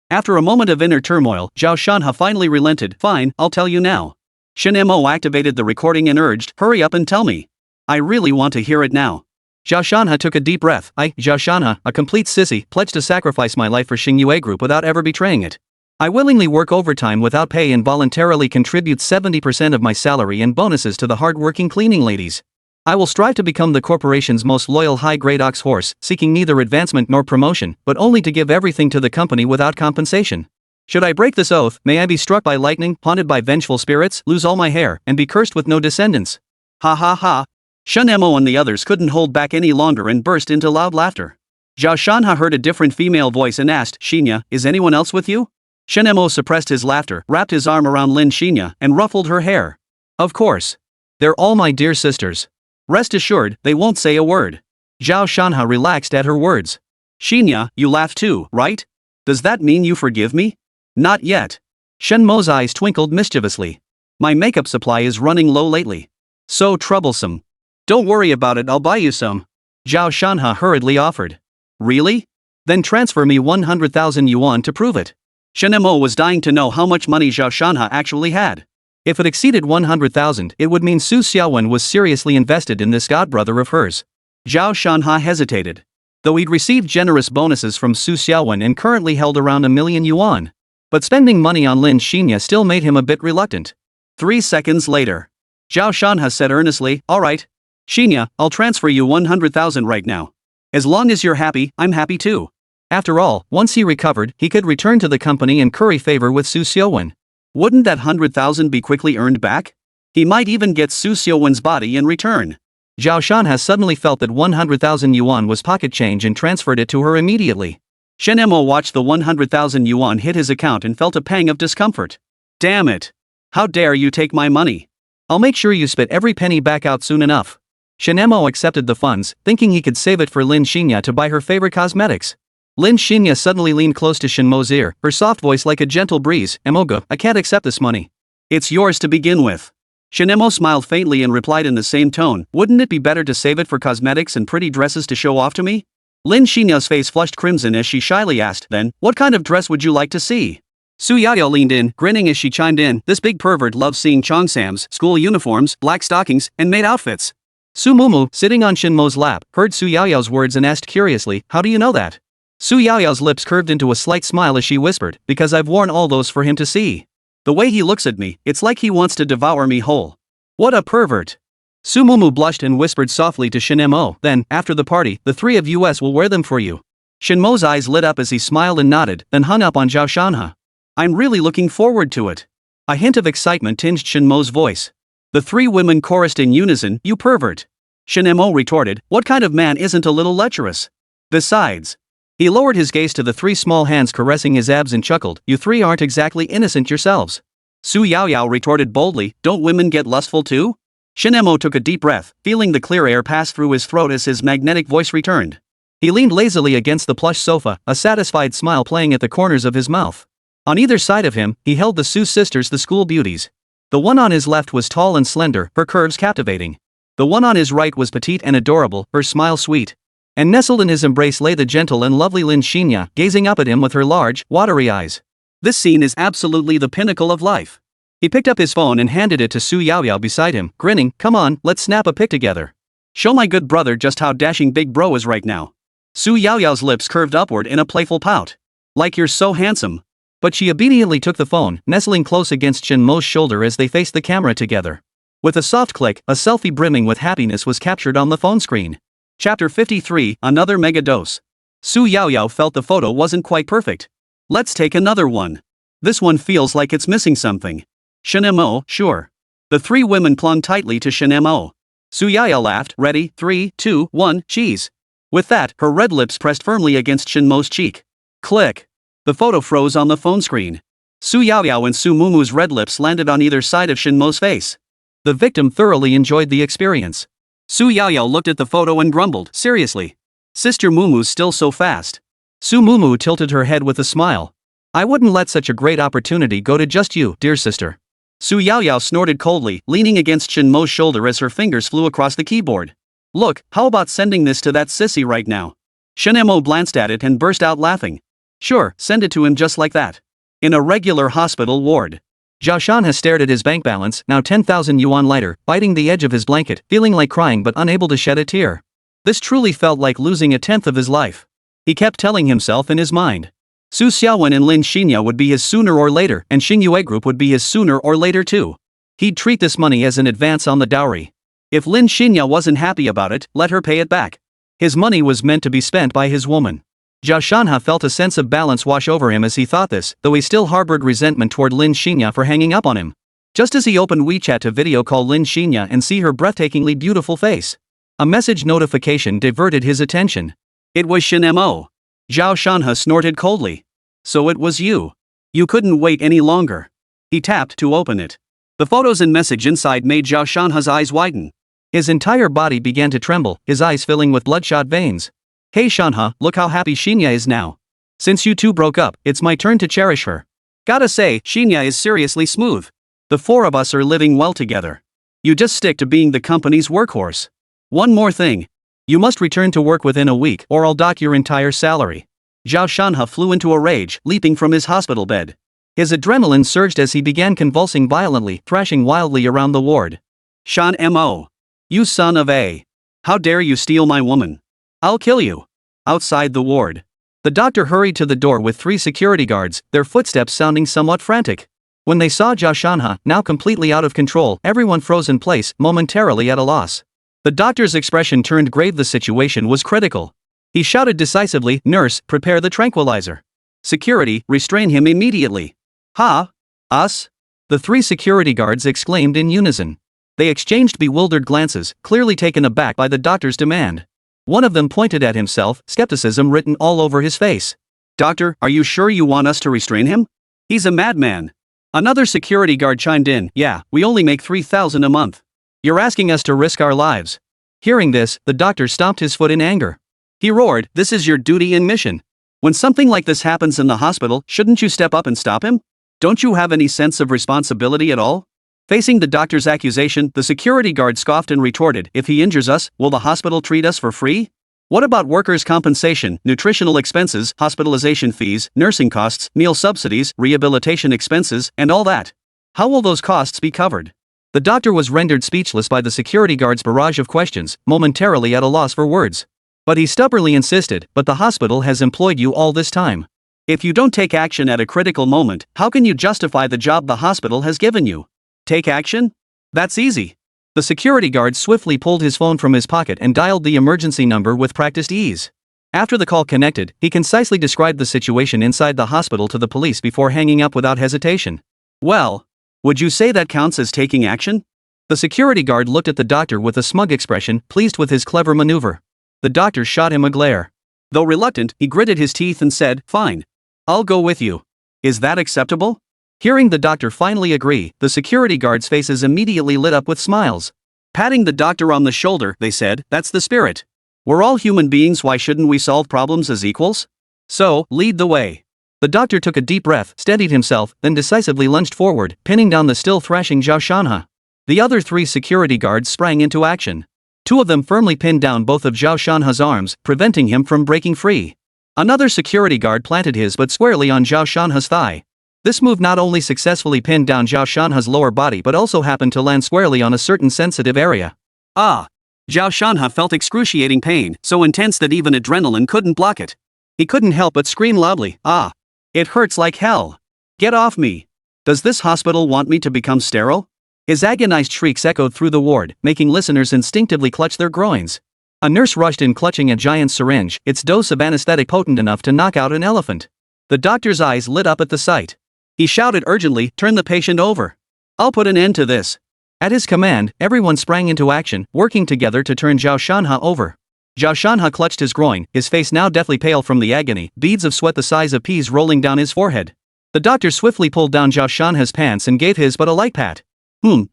After a moment of inner turmoil, Zhao Shanhe finally relented. Fine, I'll tell you now. Shen Mo activated the recording and urged, hurry up and tell me. I really want to hear it now. Zhao Shanhe took a deep breath. Zhao Shanhe, a complete sissy, pledged to sacrifice my life for Xingyue Group without ever betraying it. I willingly work overtime without pay and voluntarily contribute 70% of my salary and bonuses to the hard-working cleaning ladies. I will strive to become the corporation's most loyal high-grade ox horse, seeking neither advancement nor promotion, but only to give everything to the company without compensation. Should I break this oath, may I be struck by lightning, haunted by vengeful spirits, lose all my hair, and be cursed with no descendants. Ha ha ha. Shen Mo and the others couldn't hold back any longer and burst into loud laughter. Zhao Shanhe heard a different female voice and asked, Xinya, is anyone else with you? Shen Mo suppressed his laughter, wrapped his arm around Lin Xinya, and ruffled her hair. Of course. They're all my dear sisters. Rest assured, they won't say a word. Zhao Shanhe relaxed at her words. Xinya, you laugh too, right? Does that mean you forgive me? Not yet. Shen Mo's eyes twinkled mischievously. My makeup supply is running low lately. So troublesome. Don't worry about it, I'll buy you some. Zhao Shanhe hurriedly offered. Really? Then transfer me 100,000 yuan to prove it. Shen Mo was dying to know how much money Zhao Shanhe actually had. If it exceeded 100,000, it would mean Su Xiaowen was seriously invested in this godbrother of hers. Zhao Shanhe hesitated. Though he'd received generous bonuses from Su Xiaowen and currently held around 1 million yuan. But spending money on Lin Xinya still made him a bit reluctant. 3 seconds later. Zhao Shanhe said earnestly, alright. Xinya, I'll transfer you 100,000 right now. As long as you're happy, I'm happy too. After all, once he recovered, he could return to the company and curry favor with Su Xiaowen. Wouldn't that 100,000 be quickly earned back? He might even get Su Xiaowen's body in return. Zhao Shanhe suddenly felt that 100,000 yuan was pocket change and transferred it to her immediately. Shen Mo watched the 100,000 yuan hit his account and felt a pang of discomfort. Damn it. How dare you take my money? I'll make sure you spit every penny back out soon enough. Shen Mo accepted the funds, thinking he could save it for Lin Xinya to buy her favorite cosmetics. Lin Xinya suddenly leaned close to Shen Mo's ear, her soft voice like a gentle breeze. Emoga, I can't accept this money. It's yours to begin with. Shen Mo smiled faintly and replied in the same tone, wouldn't it be better to save it for cosmetics and pretty dresses to show off to me? Lin Xinya's face flushed crimson as she shyly asked, then, what kind of dress would you like to see? Su Yaoyao leaned in, grinning as she chimed in, this big pervert loves seeing Chongsam's school uniforms, black stockings, and maid outfits. Su Mumu, sitting on Shen Mo's lap, heard Su Yaoyao's words and asked curiously, how do you know that? Su Yaoyao's lips curved into a slight smile as she whispered, because I've worn all those for him to see. The way he looks at me, it's like he wants to devour me whole. What a pervert. Su Mumu blushed and whispered softly to Shen Mo, then, after the party, the three of us will wear them for you. Shen Mo's eyes lit up as he smiled and nodded, then hung up on Zhao Shanhe. I'm really looking forward to it. A hint of excitement tinged Shen Mo's voice. The three women chorused in unison, you pervert. Shen Mo retorted, what kind of man isn't a little lecherous? Besides. He lowered his gaze to the three small hands caressing his abs and chuckled, you three aren't exactly innocent yourselves. Su Yaoyao retorted boldly, don't women get lustful too? Shen Mo took a deep breath, feeling the clear air pass through his throat as his magnetic voice returned. He leaned lazily against the plush sofa, a satisfied smile playing at the corners of his mouth. On either side of him, he held the Su sisters, the school beauties. The one on his left was tall and slender, her curves captivating. The one on his right was petite and adorable, her smile sweet. And nestled in his embrace lay the gentle and lovely Lin Xinya, gazing up at him with her large, watery eyes. This scene is absolutely the pinnacle of life. He picked up his phone and handed it to Su Yaoyao beside him, grinning, come on, let's snap a pic together. Show my good brother just how dashing big bro is right now. Su Yaoyao's lips curved upward in a playful pout. Like you're so handsome. But she obediently took the phone, nestling close against Shen Mo's shoulder as they faced the camera together. With a soft click, a selfie brimming with happiness was captured on the phone screen. Chapter 53, Another Mega Dose. Su Yaoyao felt the photo wasn't quite perfect. Let's take another one. This one feels like it's missing something. Shen Mo, sure. The three women clung tightly to Shen Mo. Su Yaoyao laughed, ready, 3, 2, 1, cheese. With that, her red lips pressed firmly against Shen Mo's cheek. Click. The photo froze on the phone screen. Su Yaoyao and Su Mumu's red lips landed on either side of Shen Mo's face. The victim thoroughly enjoyed the experience. Su Yaoyao looked at the photo and grumbled, seriously. Sister Mumu's still so fast. Su Mumu tilted her head with a smile. I wouldn't let such a great opportunity go to just you, dear sister. Su Yaoyao snorted coldly, leaning against Shen Mo's shoulder as her fingers flew across the keyboard. Look, how about sending this to that sissy right now? Shen Mo glanced at it and burst out laughing. Sure, send it to him just like that. In a regular hospital ward. Zhao Shanhe stared at his bank balance, now 10,000 yuan lighter, biting the edge of his blanket, feeling like crying but unable to shed a tear. This truly felt like losing a tenth of his life. He kept telling himself in his mind. Su Xiaowen and Lin Xinya would be his sooner or later, and Xingyue Group would be his sooner or later too. He'd treat this money as an advance on the dowry. If Lin Xinya wasn't happy about it, let her pay it back. His money was meant to be spent by his woman. Zhao Shanhe felt a sense of balance wash over him as he thought this, though he still harbored resentment toward Lin Xinya for hanging up on him. Just as he opened WeChat to video call Lin Xinya and see her breathtakingly beautiful face, a message notification diverted his attention. It was Shen Mo. Zhao Shanhe snorted coldly. So it was you. You couldn't wait any longer. He tapped to open it. The photos and message inside made Zhao Shanhe's eyes widen. His entire body began to tremble, his eyes filling with bloodshot veins. Hey Shanhe, look how happy Xinya is now. Since you two broke up, it's my turn to cherish her. Gotta say, Xinya is seriously smooth. The four of us are living well together. You just stick to being the company's workhorse. One more thing. You must return to work within a week or I'll dock your entire salary. Zhao Shanhe flew into a rage, leaping from his hospital bed. His adrenaline surged as he began convulsing violently, thrashing wildly around the ward. Shen Mo. You son of a. How dare you steal my woman? I'll kill you. Outside the ward. The doctor hurried to the door with 3 security guards, their footsteps sounding somewhat frantic. When they saw Zhao Shanhe, now completely out of control, everyone froze in place, momentarily at a loss. The doctor's expression turned grave. The situation was critical. He shouted decisively, "Nurse, prepare the tranquilizer. Security, restrain him immediately." "Ha? Us?" The 3 security guards exclaimed in unison. They exchanged bewildered glances, clearly taken aback by the doctor's demand. One of them pointed at himself, skepticism written all over his face. "Doctor, are you sure you want us to restrain him? He's a madman." Another security guard chimed in, "Yeah, we only make 3,000 a month. You're asking us to risk our lives." Hearing this, the doctor stomped his foot in anger. He roared, "This is your duty and mission. When something like this happens in the hospital, shouldn't you step up and stop him? Don't you have any sense of responsibility at all?" Facing the doctor's accusation, the security guard scoffed and retorted, "If he injures us, will the hospital treat us for free? What about workers' compensation, nutritional expenses, hospitalization fees, nursing costs, meal subsidies, rehabilitation expenses, and all that? How will those costs be covered?" The doctor was rendered speechless by the security guard's barrage of questions, momentarily at a loss for words. But he stubbornly insisted, "But the hospital has employed you all this time. If you don't take action at a critical moment, how can you justify the job the hospital has given you? Take action? That's easy." The security guard swiftly pulled his phone from his pocket and dialed the emergency number with practiced ease. After the call connected, he concisely described the situation inside the hospital to the police before hanging up without hesitation. "Well, would you say that counts as taking action?" The security guard looked at the doctor with a smug expression, pleased with his clever maneuver. The doctor shot him a glare. Though reluctant, he gritted his teeth and said, "Fine. I'll go with you. Is that acceptable?" Hearing the doctor finally agree, the security guards' faces immediately lit up with smiles. Patting the doctor on the shoulder, they said, "That's the spirit. We're all human beings, why shouldn't we solve problems as equals? So, lead the way." The doctor took a deep breath, steadied himself, then decisively lunged forward, pinning down the still thrashing Zhao Shanhe. The other 3 security guards sprang into action. 2 of them firmly pinned down both of Zhao Shanhe's arms, preventing him from breaking free. Another security guard planted his but squarely on Zhao Shanhe's thigh. This move not only successfully pinned down Zhao Shanhe's lower body but also happened to land squarely on a certain sensitive area. Ah! Zhao Shanhe felt excruciating pain, so intense that even adrenaline couldn't block it. He couldn't help but scream loudly, "Ah! It hurts like hell. Get off me. Does this hospital want me to become sterile?" His agonized shrieks echoed through the ward, making listeners instinctively clutch their groins. A nurse rushed in clutching a giant syringe, its dose of anesthetic potent enough to knock out an elephant. The doctor's eyes lit up at the sight. He shouted urgently, "Turn the patient over. I'll put an end to this." At his command, everyone sprang into action, working together to turn Zhao Shanhe over. Zhao Shanhe clutched his groin, his face now deathly pale from the agony, beads of sweat the size of peas rolling down his forehead. The doctor swiftly pulled down Zhao Shanhe's pants and gave his but a light pat.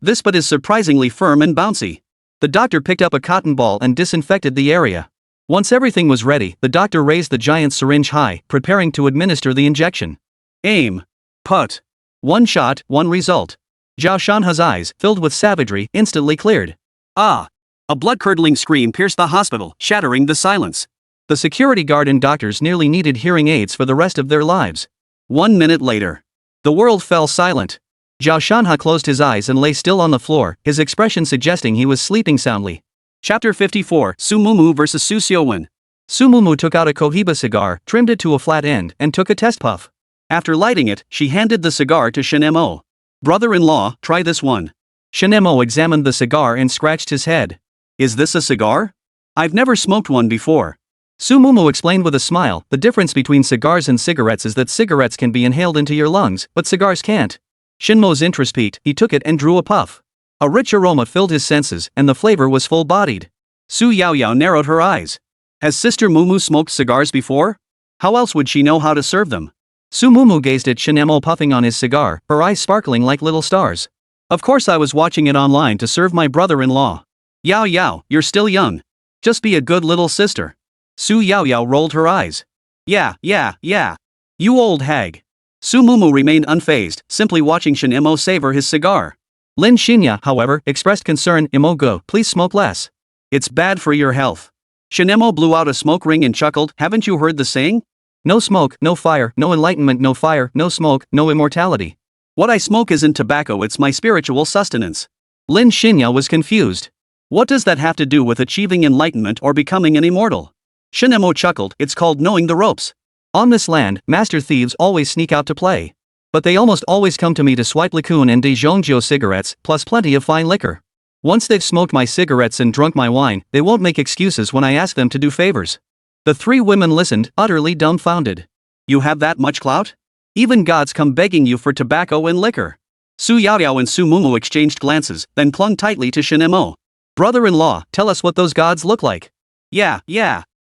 This but is surprisingly firm and bouncy." The doctor picked up a cotton ball and disinfected the area. Once everything was ready, the doctor raised the giant syringe high, preparing to administer the injection. Aim. Put. One shot, one result. Zhao Shanhe's eyes, filled with savagery, instantly cleared. Ah! A blood-curdling scream pierced the hospital, shattering the silence. The security guard and doctors nearly needed hearing aids for the rest of their lives. 1 minute later. The world fell silent. Zhao Shanhe closed his eyes and lay still on the floor, his expression suggesting he was sleeping soundly. Chapter 54, Su Mumu vs. Su Xiaowen. Su Mumu took out a Cohiba cigar, trimmed it to a flat end, and took a test puff. After lighting it, she handed the cigar to Shen Mo. Brother-in-law, try this one. Shen Mo examined the cigar and scratched his head. Is this a cigar? I've never smoked one before. Su Mumu explained with a smile, the difference between cigars and cigarettes is that cigarettes can be inhaled into your lungs, but cigars can't. Shen Mo's interest peaked, he took it and drew a puff. A rich aroma filled his senses, and the flavor was full-bodied. Su Yaoyao narrowed her eyes. Has Sister Mumu smoked cigars before? How else would she know how to serve them? Su Mumu gazed at Shen Mo puffing on his cigar, her eyes sparkling like little stars. Of course I was watching it online to serve my brother-in-law. Yao Yao, you're still young. Just be a good little sister. Su Yaoyao rolled her eyes. Yeah. You old hag. Su Mumu remained unfazed, simply watching Shen Mo savor his cigar. Lin Xinya, however, expressed concern. Imogo, please smoke less. It's bad for your health. Shen Mo blew out a smoke ring and chuckled, haven't you heard the saying? No smoke, no fire, no enlightenment, no fire, no smoke, no immortality. What I smoke isn't tobacco, it's my spiritual sustenance. Lin Xinya was confused. What does that have to do with achieving enlightenment or becoming an immortal? Shen Mo chuckled, it's called knowing the ropes. On this land, master thieves always sneak out to play. But they almost always come to me to swipe Likun and Dezhongjiu cigarettes, plus plenty of fine liquor. Once they've smoked my cigarettes and drunk my wine, they won't make excuses when I ask them to do favors. The three women listened, utterly dumbfounded. You have that much clout? Even gods come begging you for tobacco and liquor. Su Yaoyao and Su Mumu exchanged glances, then clung tightly to Shen Mo. Brother-in-law, tell us what those gods look like. Yeah.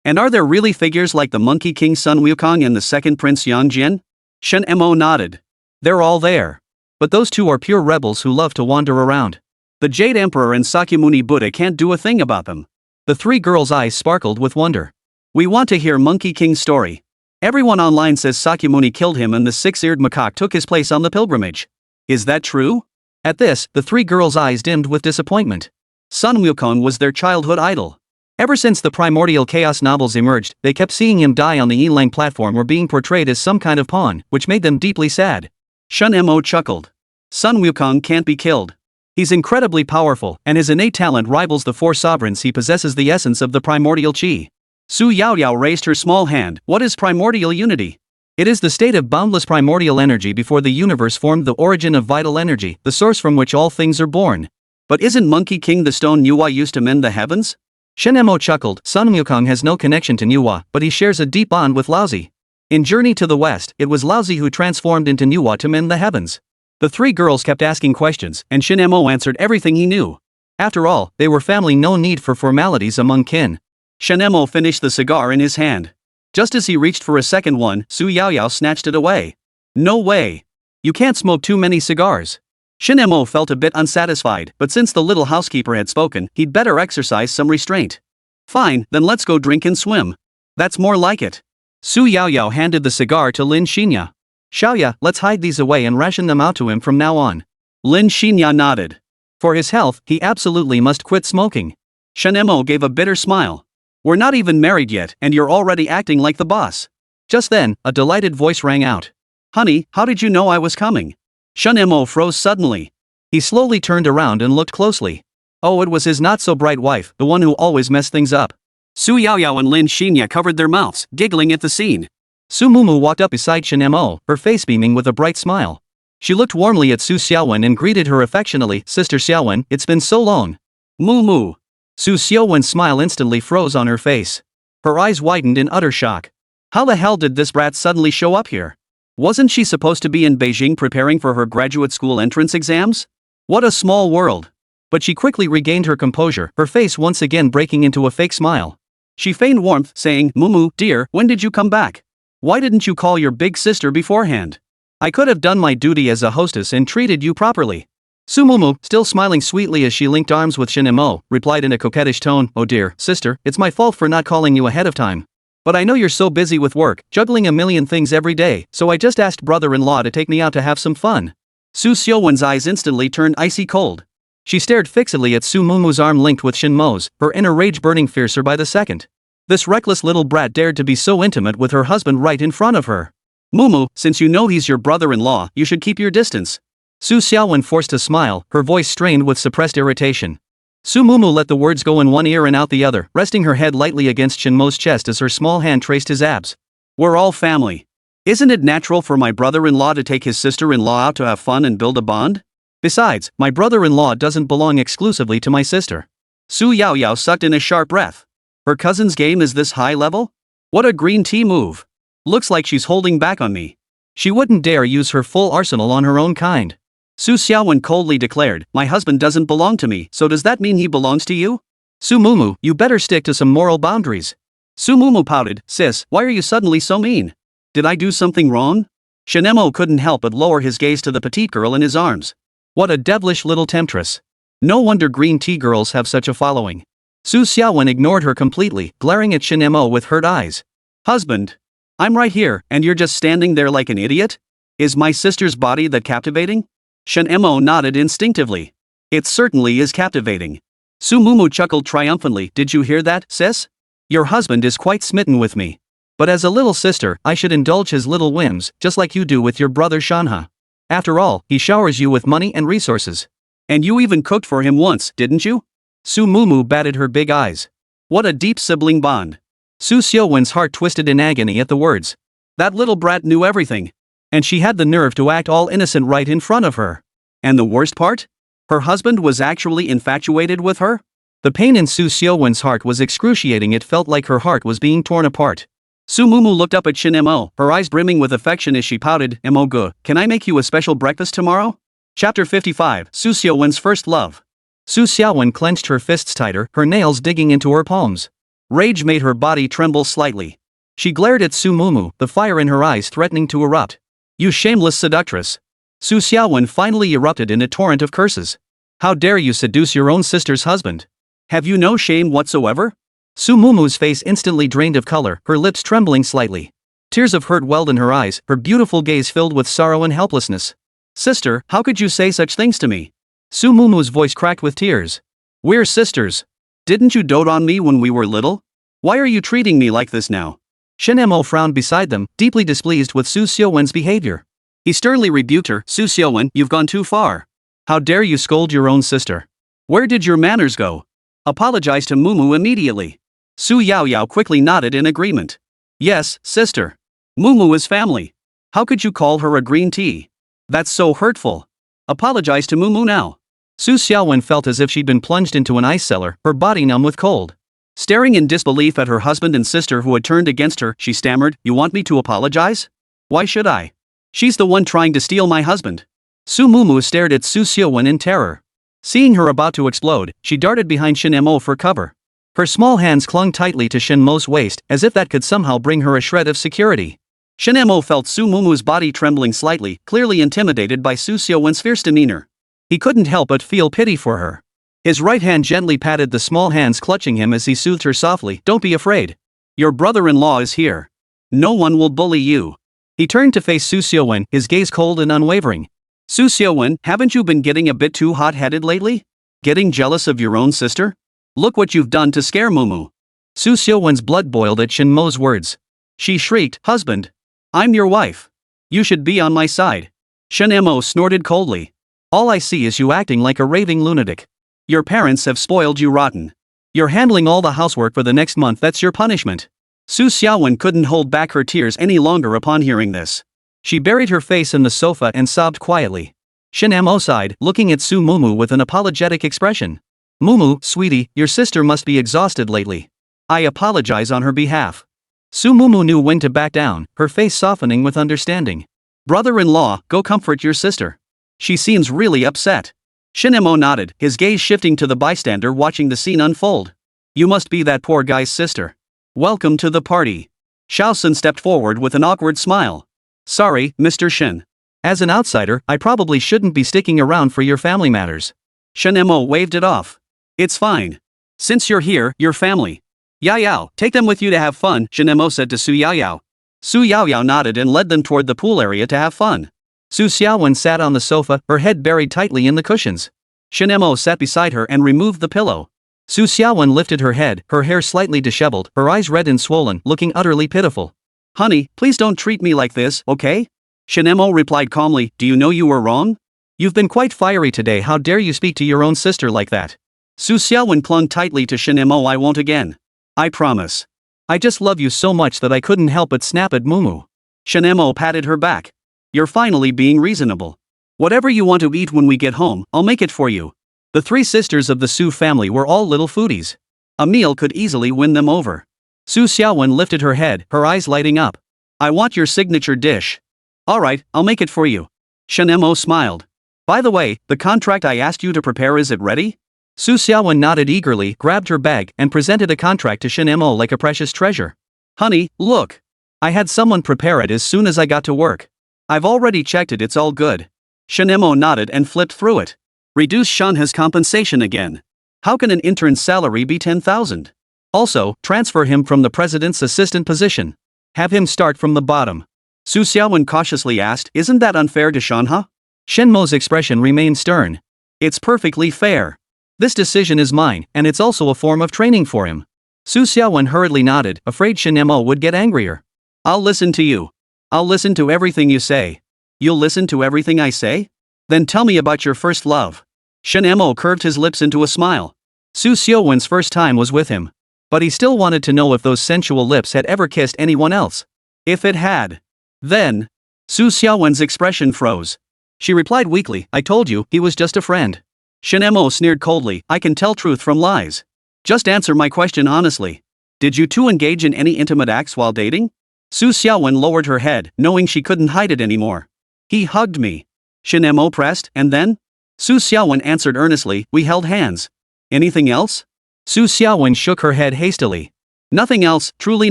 And are there really figures like the Monkey King Sun Wukong and the second Prince Yang Jian? Shen Mo nodded. They're all there. But those two are pure rebels who love to wander around. The Jade Emperor and Sakyamuni Buddha can't do a thing about them. The three girls' eyes sparkled with wonder. We want to hear Monkey King's story. Everyone online says Sakyamuni killed him and the six-eared macaque took his place on the pilgrimage. Is that true? At this, the three girls' eyes dimmed with disappointment. Sun Wukong was their childhood idol. Ever since the Primordial Chaos novels emerged, they kept seeing him die on the Yilang platform or being portrayed as some kind of pawn, which made them deeply sad. Shen Mo chuckled. Sun Wukong can't be killed. He's incredibly powerful, and his innate talent rivals the four sovereigns. He possesses the essence of the primordial qi. Su Yaoyao raised her small hand. What is primordial unity? It is the state of boundless primordial energy before the universe formed, the origin of vital energy, the source from which all things are born. But isn't Monkey King the stone Nuwa used to mend the heavens? Shen Mo chuckled. Sun Wukong has no connection to Nuwa, but he shares a deep bond with Laozi. In Journey to the West, it was Laozi who transformed into Nuwa to mend the heavens. The three girls kept asking questions, and Shen Mo answered everything he knew. After all, they were family, no need for formalities among kin. Shen Mo finished the cigar in his hand. Just as he reached for a second one, Su Yaoyao snatched it away. No way. You can't smoke too many cigars. Shen Mo felt a bit unsatisfied, but since the little housekeeper had spoken, he'd better exercise some restraint. Fine, then let's go drink and swim. That's more like it. Su Yaoyao handed the cigar to Lin Xinya. Xiaoya, let's hide these away and ration them out to him from now on. Lin Xinya nodded. For his health, he absolutely must quit smoking. Shen Mo gave a bitter smile. We're not even married yet, and you're already acting like the boss. Just then, a delighted voice rang out. Honey, how did you know I was coming? Shen Mo froze suddenly. He slowly turned around and looked closely. Oh, it was his not-so-bright wife, the one who always messed things up. Su Yaoyao and Lin Xinya covered their mouths, giggling at the scene. Su Mumu walked up beside Shen Mo, her face beaming with a bright smile. She looked warmly at Su Xiaowen and greeted her affectionately. Sister Xiaowen, it's been so long. Mumu. Su Xiaowen's smile instantly froze on her face. Her eyes widened in utter shock. How the hell did this brat suddenly show up here? Wasn't she supposed to be in Beijing preparing for her graduate school entrance exams? What a small world. But she quickly regained her composure, her face once again breaking into a fake smile. She feigned warmth, saying, Mumu, dear, when did you come back? Why didn't you call your big sister beforehand? I could have done my duty as a hostess and treated you properly. Su Mumu, still smiling sweetly as she linked arms with Shen Mo, replied in a coquettish tone, Oh dear, sister, it's my fault for not calling you ahead of time. But I know you're so busy with work, juggling a million things every day, so I just asked brother-in-law to take me out to have some fun. Su Xiaowen's eyes instantly turned icy cold. She stared fixedly at Su Mumu's arm linked with Shen Mo's, her inner rage burning fiercer by the second. This reckless little brat dared to be so intimate with her husband right in front of her. Mumu, since you know he's your brother-in-law, you should keep your distance. Su Xiaowen forced a smile, her voice strained with suppressed irritation. Su Mumu let the words go in one ear and out the other, resting her head lightly against Shen Mo's chest as her small hand traced his abs. We're all family. Isn't it natural for my brother-in-law to take his sister-in-law out to have fun and build a bond? Besides, my brother-in-law doesn't belong exclusively to my sister. Su Yaoyao sucked in a sharp breath. Her cousin's game is this high level? What a green tea move. Looks like she's holding back on me. She wouldn't dare use her full arsenal on her own kind. Su Xiaowen coldly declared, my husband doesn't belong to me, so does that mean he belongs to you? Su Mumu, you better stick to some moral boundaries. Su Mumu pouted, sis, why are you suddenly so mean? Did I do something wrong? Shen Mo couldn't help but lower his gaze to the petite girl in his arms. What a devilish little temptress. No wonder green tea girls have such a following. Su Xiaowen ignored her completely, glaring at Shen Mo with hurt eyes. Husband. I'm right here, and you're just standing there like an idiot? Is my sister's body that captivating? Shen Mo nodded instinctively. It certainly is captivating. Su Mumu chuckled triumphantly, did you hear that, sis? Your husband is quite smitten with me. But as a little sister, I should indulge his little whims, just like you do with your brother Shanhe. After all, he showers you with money and resources. And you even cooked for him once, didn't you? Su Mumu batted her big eyes. What a deep sibling bond. Su Xiaowen's heart twisted in agony at the words. That little brat knew everything. And she had the nerve to act all innocent right in front of her. And the worst part? Her husband was actually infatuated with her? The pain in Su Xiaowen's heart was excruciating. It felt like her heart was being torn apart. Su Mumu looked up at Shen Mo, her eyes brimming with affection as she pouted, Mo-gu, can I make you a special breakfast tomorrow? Chapter 55, Su Xiaowen's First Love. Su Xiaowen clenched her fists tighter, her nails digging into her palms. Rage made her body tremble slightly. She glared at Su Mumu, the fire in her eyes threatening to erupt. You shameless seductress. Su Xiaowen finally erupted in a torrent of curses. How dare you seduce your own sister's husband? Have you no shame whatsoever? Su Mumu's face instantly drained of color, her lips trembling slightly. Tears of hurt welled in her eyes, her beautiful gaze filled with sorrow and helplessness. Sister, how could you say such things to me? Su Mumu's voice cracked with tears. We're sisters. Didn't you dote on me when we were little? Why are you treating me like this now? Shen Mo frowned beside them, deeply displeased with Su Xiaowen's behavior. He sternly rebuked her, Su Xiaowen, you've gone too far. How dare you scold your own sister? Where did your manners go? Apologize to Mumu immediately. Su Yaoyao quickly nodded in agreement. Yes, sister. Mumu is family. How could you call her a green tea? That's so hurtful. Apologize to Mumu now. Su Xiaowen felt as if she'd been plunged into an ice cellar, her body numb with cold. Staring in disbelief at her husband and sister who had turned against her, she stammered, you want me to apologize? Why should I? She's the one trying to steal my husband. Su Mumu stared at Su Xiaowen in terror. Seeing her about to explode, she darted behind Shen Mo for cover. Her small hands clung tightly to Shen Mo's waist, as if that could somehow bring her a shred of security. Shen Mo felt Su Mumu's body trembling slightly, clearly intimidated by Su Xiaowen's fierce demeanor. He couldn't help but feel pity for her. His right hand gently patted the small hands clutching him as he soothed her softly, don't be afraid. Your brother-in-law is here. No one will bully you. He turned to face Su Xiaowen, his gaze cold and unwavering. Su Xiaowen, haven't you been getting a bit too hot-headed lately? Getting jealous of your own sister? Look what you've done to scare Mumu. Su Xiaowen's blood boiled at Shen Mo's words. She shrieked, husband. I'm your wife. You should be on my side. Shen Mo snorted coldly. All I see is you acting like a raving lunatic. Your parents have spoiled you rotten. You're handling all the housework for the next month, that's your punishment. Su Xiaowen couldn't hold back her tears any longer upon hearing this. She buried her face in the sofa and sobbed quietly. Shen Mo sighed, looking at Su Mumu with an apologetic expression. Mumu, sweetie, your sister must be exhausted lately. I apologize on her behalf. Su Mumu knew when to back down, her face softening with understanding. Brother-in-law, go comfort your sister. She seems really upset. Shen Mo nodded, his gaze shifting to the bystander watching the scene unfold. You must be that poor guy's sister. Welcome to the party. Xiaowen stepped forward with an awkward smile. Sorry, Mr. Shen. As an outsider, I probably shouldn't be sticking around for your family matters. Shen Mo waved it off. It's fine. Since you're here, you're family. Yaoyao, take them with you to have fun, Shen Mo said to Su Yaoyao. Su Yaoyao nodded and led them toward the pool area to have fun. Su Xiaowen sat on the sofa, her head buried tightly in the cushions. Shen Mo sat beside her and removed the pillow. Su Xiaowen lifted her head, her hair slightly disheveled, her eyes red and swollen, looking utterly pitiful. Honey, please don't treat me like this, okay? Shen Mo replied calmly, do you know you were wrong? You've been quite fiery today, how dare you speak to your own sister like that? Su Xiaowen clung tightly to Shen Mo. I won't again. I promise. I just love you so much that I couldn't help but snap at Mumu. Shen Mo patted her back. You're finally being reasonable. Whatever you want to eat when we get home, I'll make it for you. The three sisters of the Su family were all little foodies. A meal could easily win them over. Su Xiaowen lifted her head, her eyes lighting up. I want your signature dish. Alright, I'll make it for you. Shen Mo smiled. By the way, the contract I asked you to prepare, is it ready? Su Xiaowen nodded eagerly, grabbed her bag, and presented a contract to Shen Mo like a precious treasure. Honey, look. I had someone prepare it as soon as I got to work. I've already checked it, it's all good. Shen Mo nodded and flipped through it. Reduce Shanhe's compensation again. How can an intern's salary be 10,000? Also, transfer him from the president's assistant position. Have him start from the bottom. Su Xiaowen cautiously asked, isn't that unfair to Shanhe? Shen Mo's expression remained stern. It's perfectly fair. This decision is mine, and it's also a form of training for him. Su Xiaowen hurriedly nodded, afraid Shen Mo would get angrier. I'll listen to you. I'll listen to everything you say. You'll listen to everything I say? Then tell me about your first love. Shen Mo curved his lips into a smile. Su Xiaowen's first time was with him. But he still wanted to know if those sensual lips had ever kissed anyone else. If it had. Then. Su Xiaowen's expression froze. She replied weakly, I told you, he was just a friend. Shen Mo sneered coldly, I can tell truth from lies. Just answer my question honestly. Did you two engage in any intimate acts while dating? Su Xiaowen lowered her head, knowing she couldn't hide it anymore. He hugged me. Shen Mo pressed, and then? Su Xiaowen answered earnestly, we held hands. Anything else? Su Xiaowen shook her head hastily. Nothing else, truly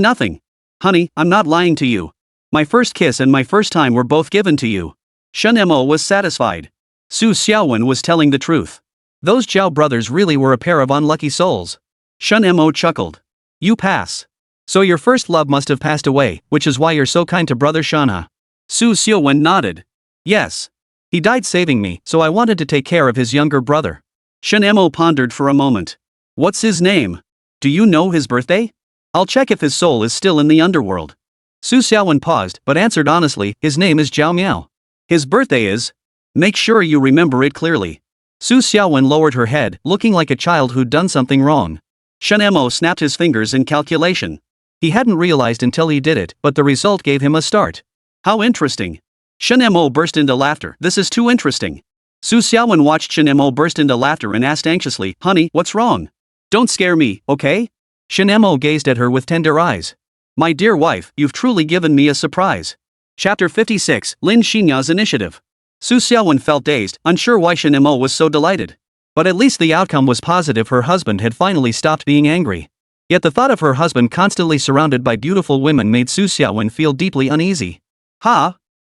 nothing. Honey, I'm not lying to you. My first kiss and my first time were both given to you. Shen Mo was satisfied. Su Xiaowen was telling the truth. Those Zhao brothers really were a pair of unlucky souls. Shen Mo chuckled. You pass. So your first love must have passed away, which is why you're so kind to brother Shanhe. Su Xiaowen nodded. Yes. He died saving me, so I wanted to take care of his younger brother. Shen Mo pondered for a moment. What's his name? Do you know his birthday? I'll check if his soul is still in the underworld. Su Xiaowen paused, but answered honestly, his name is Zhao Miao. His birthday is? Make sure you remember it clearly. Su Xiaowen lowered her head, looking like a child who'd done something wrong. Shen Mo snapped his fingers in calculation. He hadn't realized until he did it, but the result gave him a start. How interesting. Shen Mo burst into laughter, this is too interesting. Su Xiaowen watched Shen Mo burst into laughter and asked anxiously, honey, what's wrong? Don't scare me, okay? Shen Mo gazed at her with tender eyes. My dear wife, you've truly given me a surprise. Chapter 56, Lin Xinya's Initiative. Su Xiaowen felt dazed, unsure why Shen Mo was so delighted. But at least the outcome was positive, her husband had finally stopped being angry. Yet the thought of her husband constantly surrounded by beautiful women made Su Xiaowen feel deeply uneasy.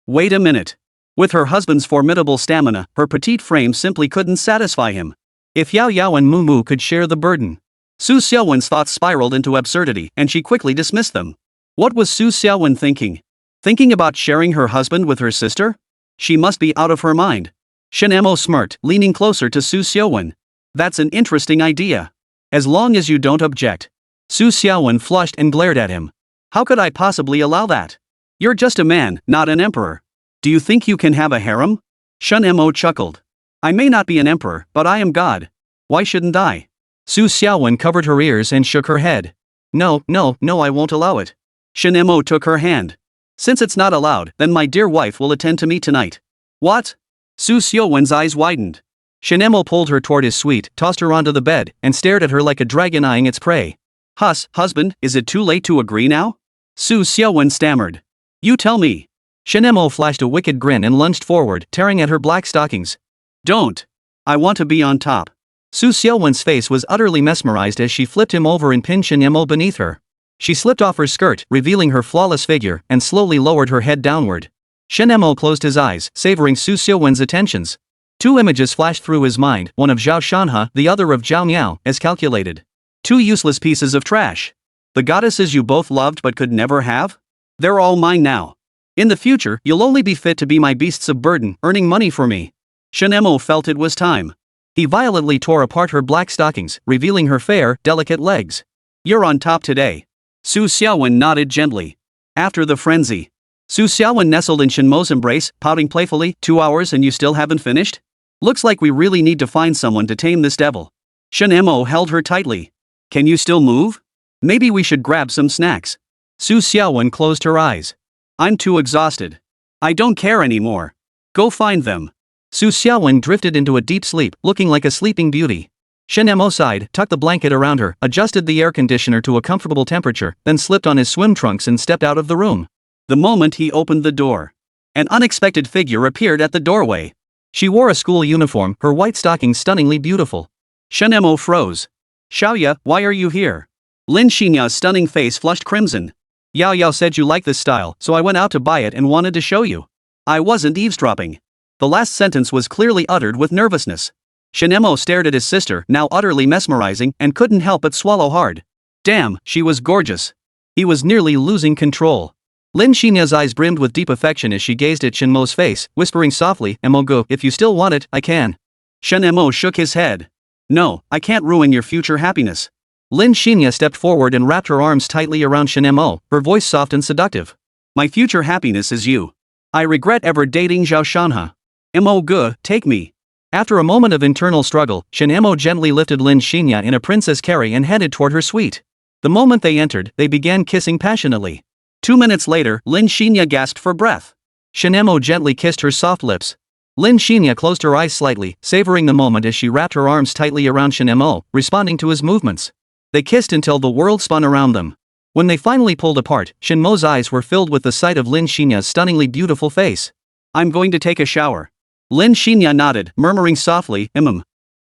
Wait a minute. With her husband's formidable stamina, her petite frame simply couldn't satisfy him. If Yao Yao and Mumu could share the burden. Su Xiaowen's thoughts spiraled into absurdity, and she quickly dismissed them. What was Su Xiaowen thinking? Thinking about sharing her husband with her sister? She must be out of her mind. Shen Mo smirked, leaning closer to Su Xiaowen. That's an interesting idea. As long as you don't object. Su Xiaowen flushed and glared at him. How could I possibly allow that? You're just a man, not an emperor. Do you think you can have a harem? Shen Mo chuckled. I may not be an emperor, but I am God. Why shouldn't I? Su Xiaowen covered her ears and shook her head. No, I won't allow it. Shen Mo took her hand. Since it's not allowed, then my dear wife will attend to me tonight. What? Su Xiaowen's eyes widened. Shen Mo pulled her toward his suite, tossed her onto the bed, and stared at her like a dragon eyeing its prey. Husband, is it too late to agree now? Su Xiaowen stammered. You tell me. Shen Mo flashed a wicked grin and lunged forward, tearing at her black stockings. Don't. I want to be on top. Su Xiaowen's face was utterly mesmerized as she flipped him over and pinned Shen Mo beneath her. She slipped off her skirt, revealing her flawless figure, and slowly lowered her head downward. Shen Mo closed his eyes, savoring Su Xiaowen's attentions. Two images flashed through his mind, one of Zhao Shanhe, the other of Zhao Miao, as calculated. Two useless pieces of trash. The goddesses you both loved but could never have? They're all mine now. In the future, you'll only be fit to be my beasts of burden, earning money for me. Shen Mo felt it was time. He violently tore apart her black stockings, revealing her fair, delicate legs. "You're on top today." Su Xiaowen nodded gently. After the frenzy, Su Xiaowen nestled in Shen Mo's embrace, pouting playfully, 2 hours and you still haven't finished? Looks like we really need to find someone to tame this devil. Shen Mo held her tightly. Can you still move? Maybe we should grab some snacks. Su Xiaowen closed her eyes. I'm too exhausted. I don't care anymore. Go find them. Su Xiaowen drifted into a deep sleep, looking like a sleeping beauty. Shen Mo sighed, tucked the blanket around her, adjusted the air conditioner to a comfortable temperature, then slipped on his swim trunks and stepped out of the room. The moment he opened the door, an unexpected figure appeared at the doorway. She wore a school uniform, her white stockings stunningly beautiful. Shen Mo froze. Xiaoya, why are you here? Lin Xinya's stunning face flushed crimson. Yao Yao said you like this style, so I went out to buy it and wanted to show you. I wasn't eavesdropping. The last sentence was clearly uttered with nervousness. Shen Mo stared at his sister, now utterly mesmerizing, and couldn't help but swallow hard. Damn, she was gorgeous. He was nearly losing control. Lin Xinya's eyes brimmed with deep affection as she gazed at Shen Mo's face, whispering softly, "Mo go, if you still want it, I can." Shen Mo shook his head. No, I can't ruin your future happiness. Lin Xinya stepped forward and wrapped her arms tightly around Shen Mo, her voice soft and seductive. My future happiness is you. I regret ever dating Zhao Shanhe. Mo go, take me. After a moment of internal struggle, Shen Mo gently lifted Lin Xinya in a princess carry and headed toward her suite. The moment they entered, they began kissing passionately. 2 minutes later, Lin Xinya gasped for breath. Shen Mo gently kissed her soft lips. Lin Xinya closed her eyes slightly, savoring the moment as she wrapped her arms tightly around Shen Mo, responding to his movements. They kissed until the world spun around them. When they finally pulled apart, Shen Mo's eyes were filled with the sight of Lin Xinya's stunningly beautiful face. I'm going to take a shower. Lin Xinya nodded, murmuring softly,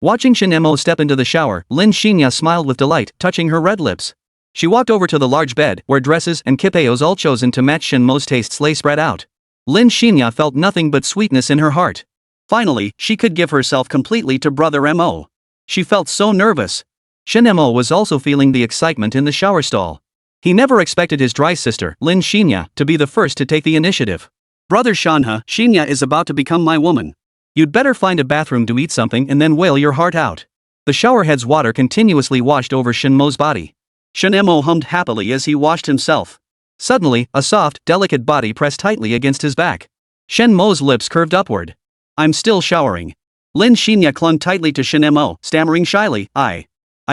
Watching Shen Mo step into the shower, Lin Xinya smiled with delight, touching her red lips. She walked over to the large bed, where dresses and kipeos all chosen to match Shen Mo's tastes lay spread out. Lin Xinya felt nothing but sweetness in her heart. Finally, she could give herself completely to brother Mo. She felt so nervous. Shen Mo was also feeling the excitement in the shower stall. He never expected his dry sister, Lin Xinya, to be the first to take the initiative. Brother Shanhe, Xinya is about to become my woman. You'd better find a bathroom to eat something and then wail your heart out. The showerhead's water continuously washed over Shen Mo's body. Shen Mo hummed happily as he washed himself. Suddenly, a soft, delicate body pressed tightly against his back. Shen Mo's lips curved upward. I'm still showering. Lin Xinya clung tightly to Shen Mo, stammering shyly, I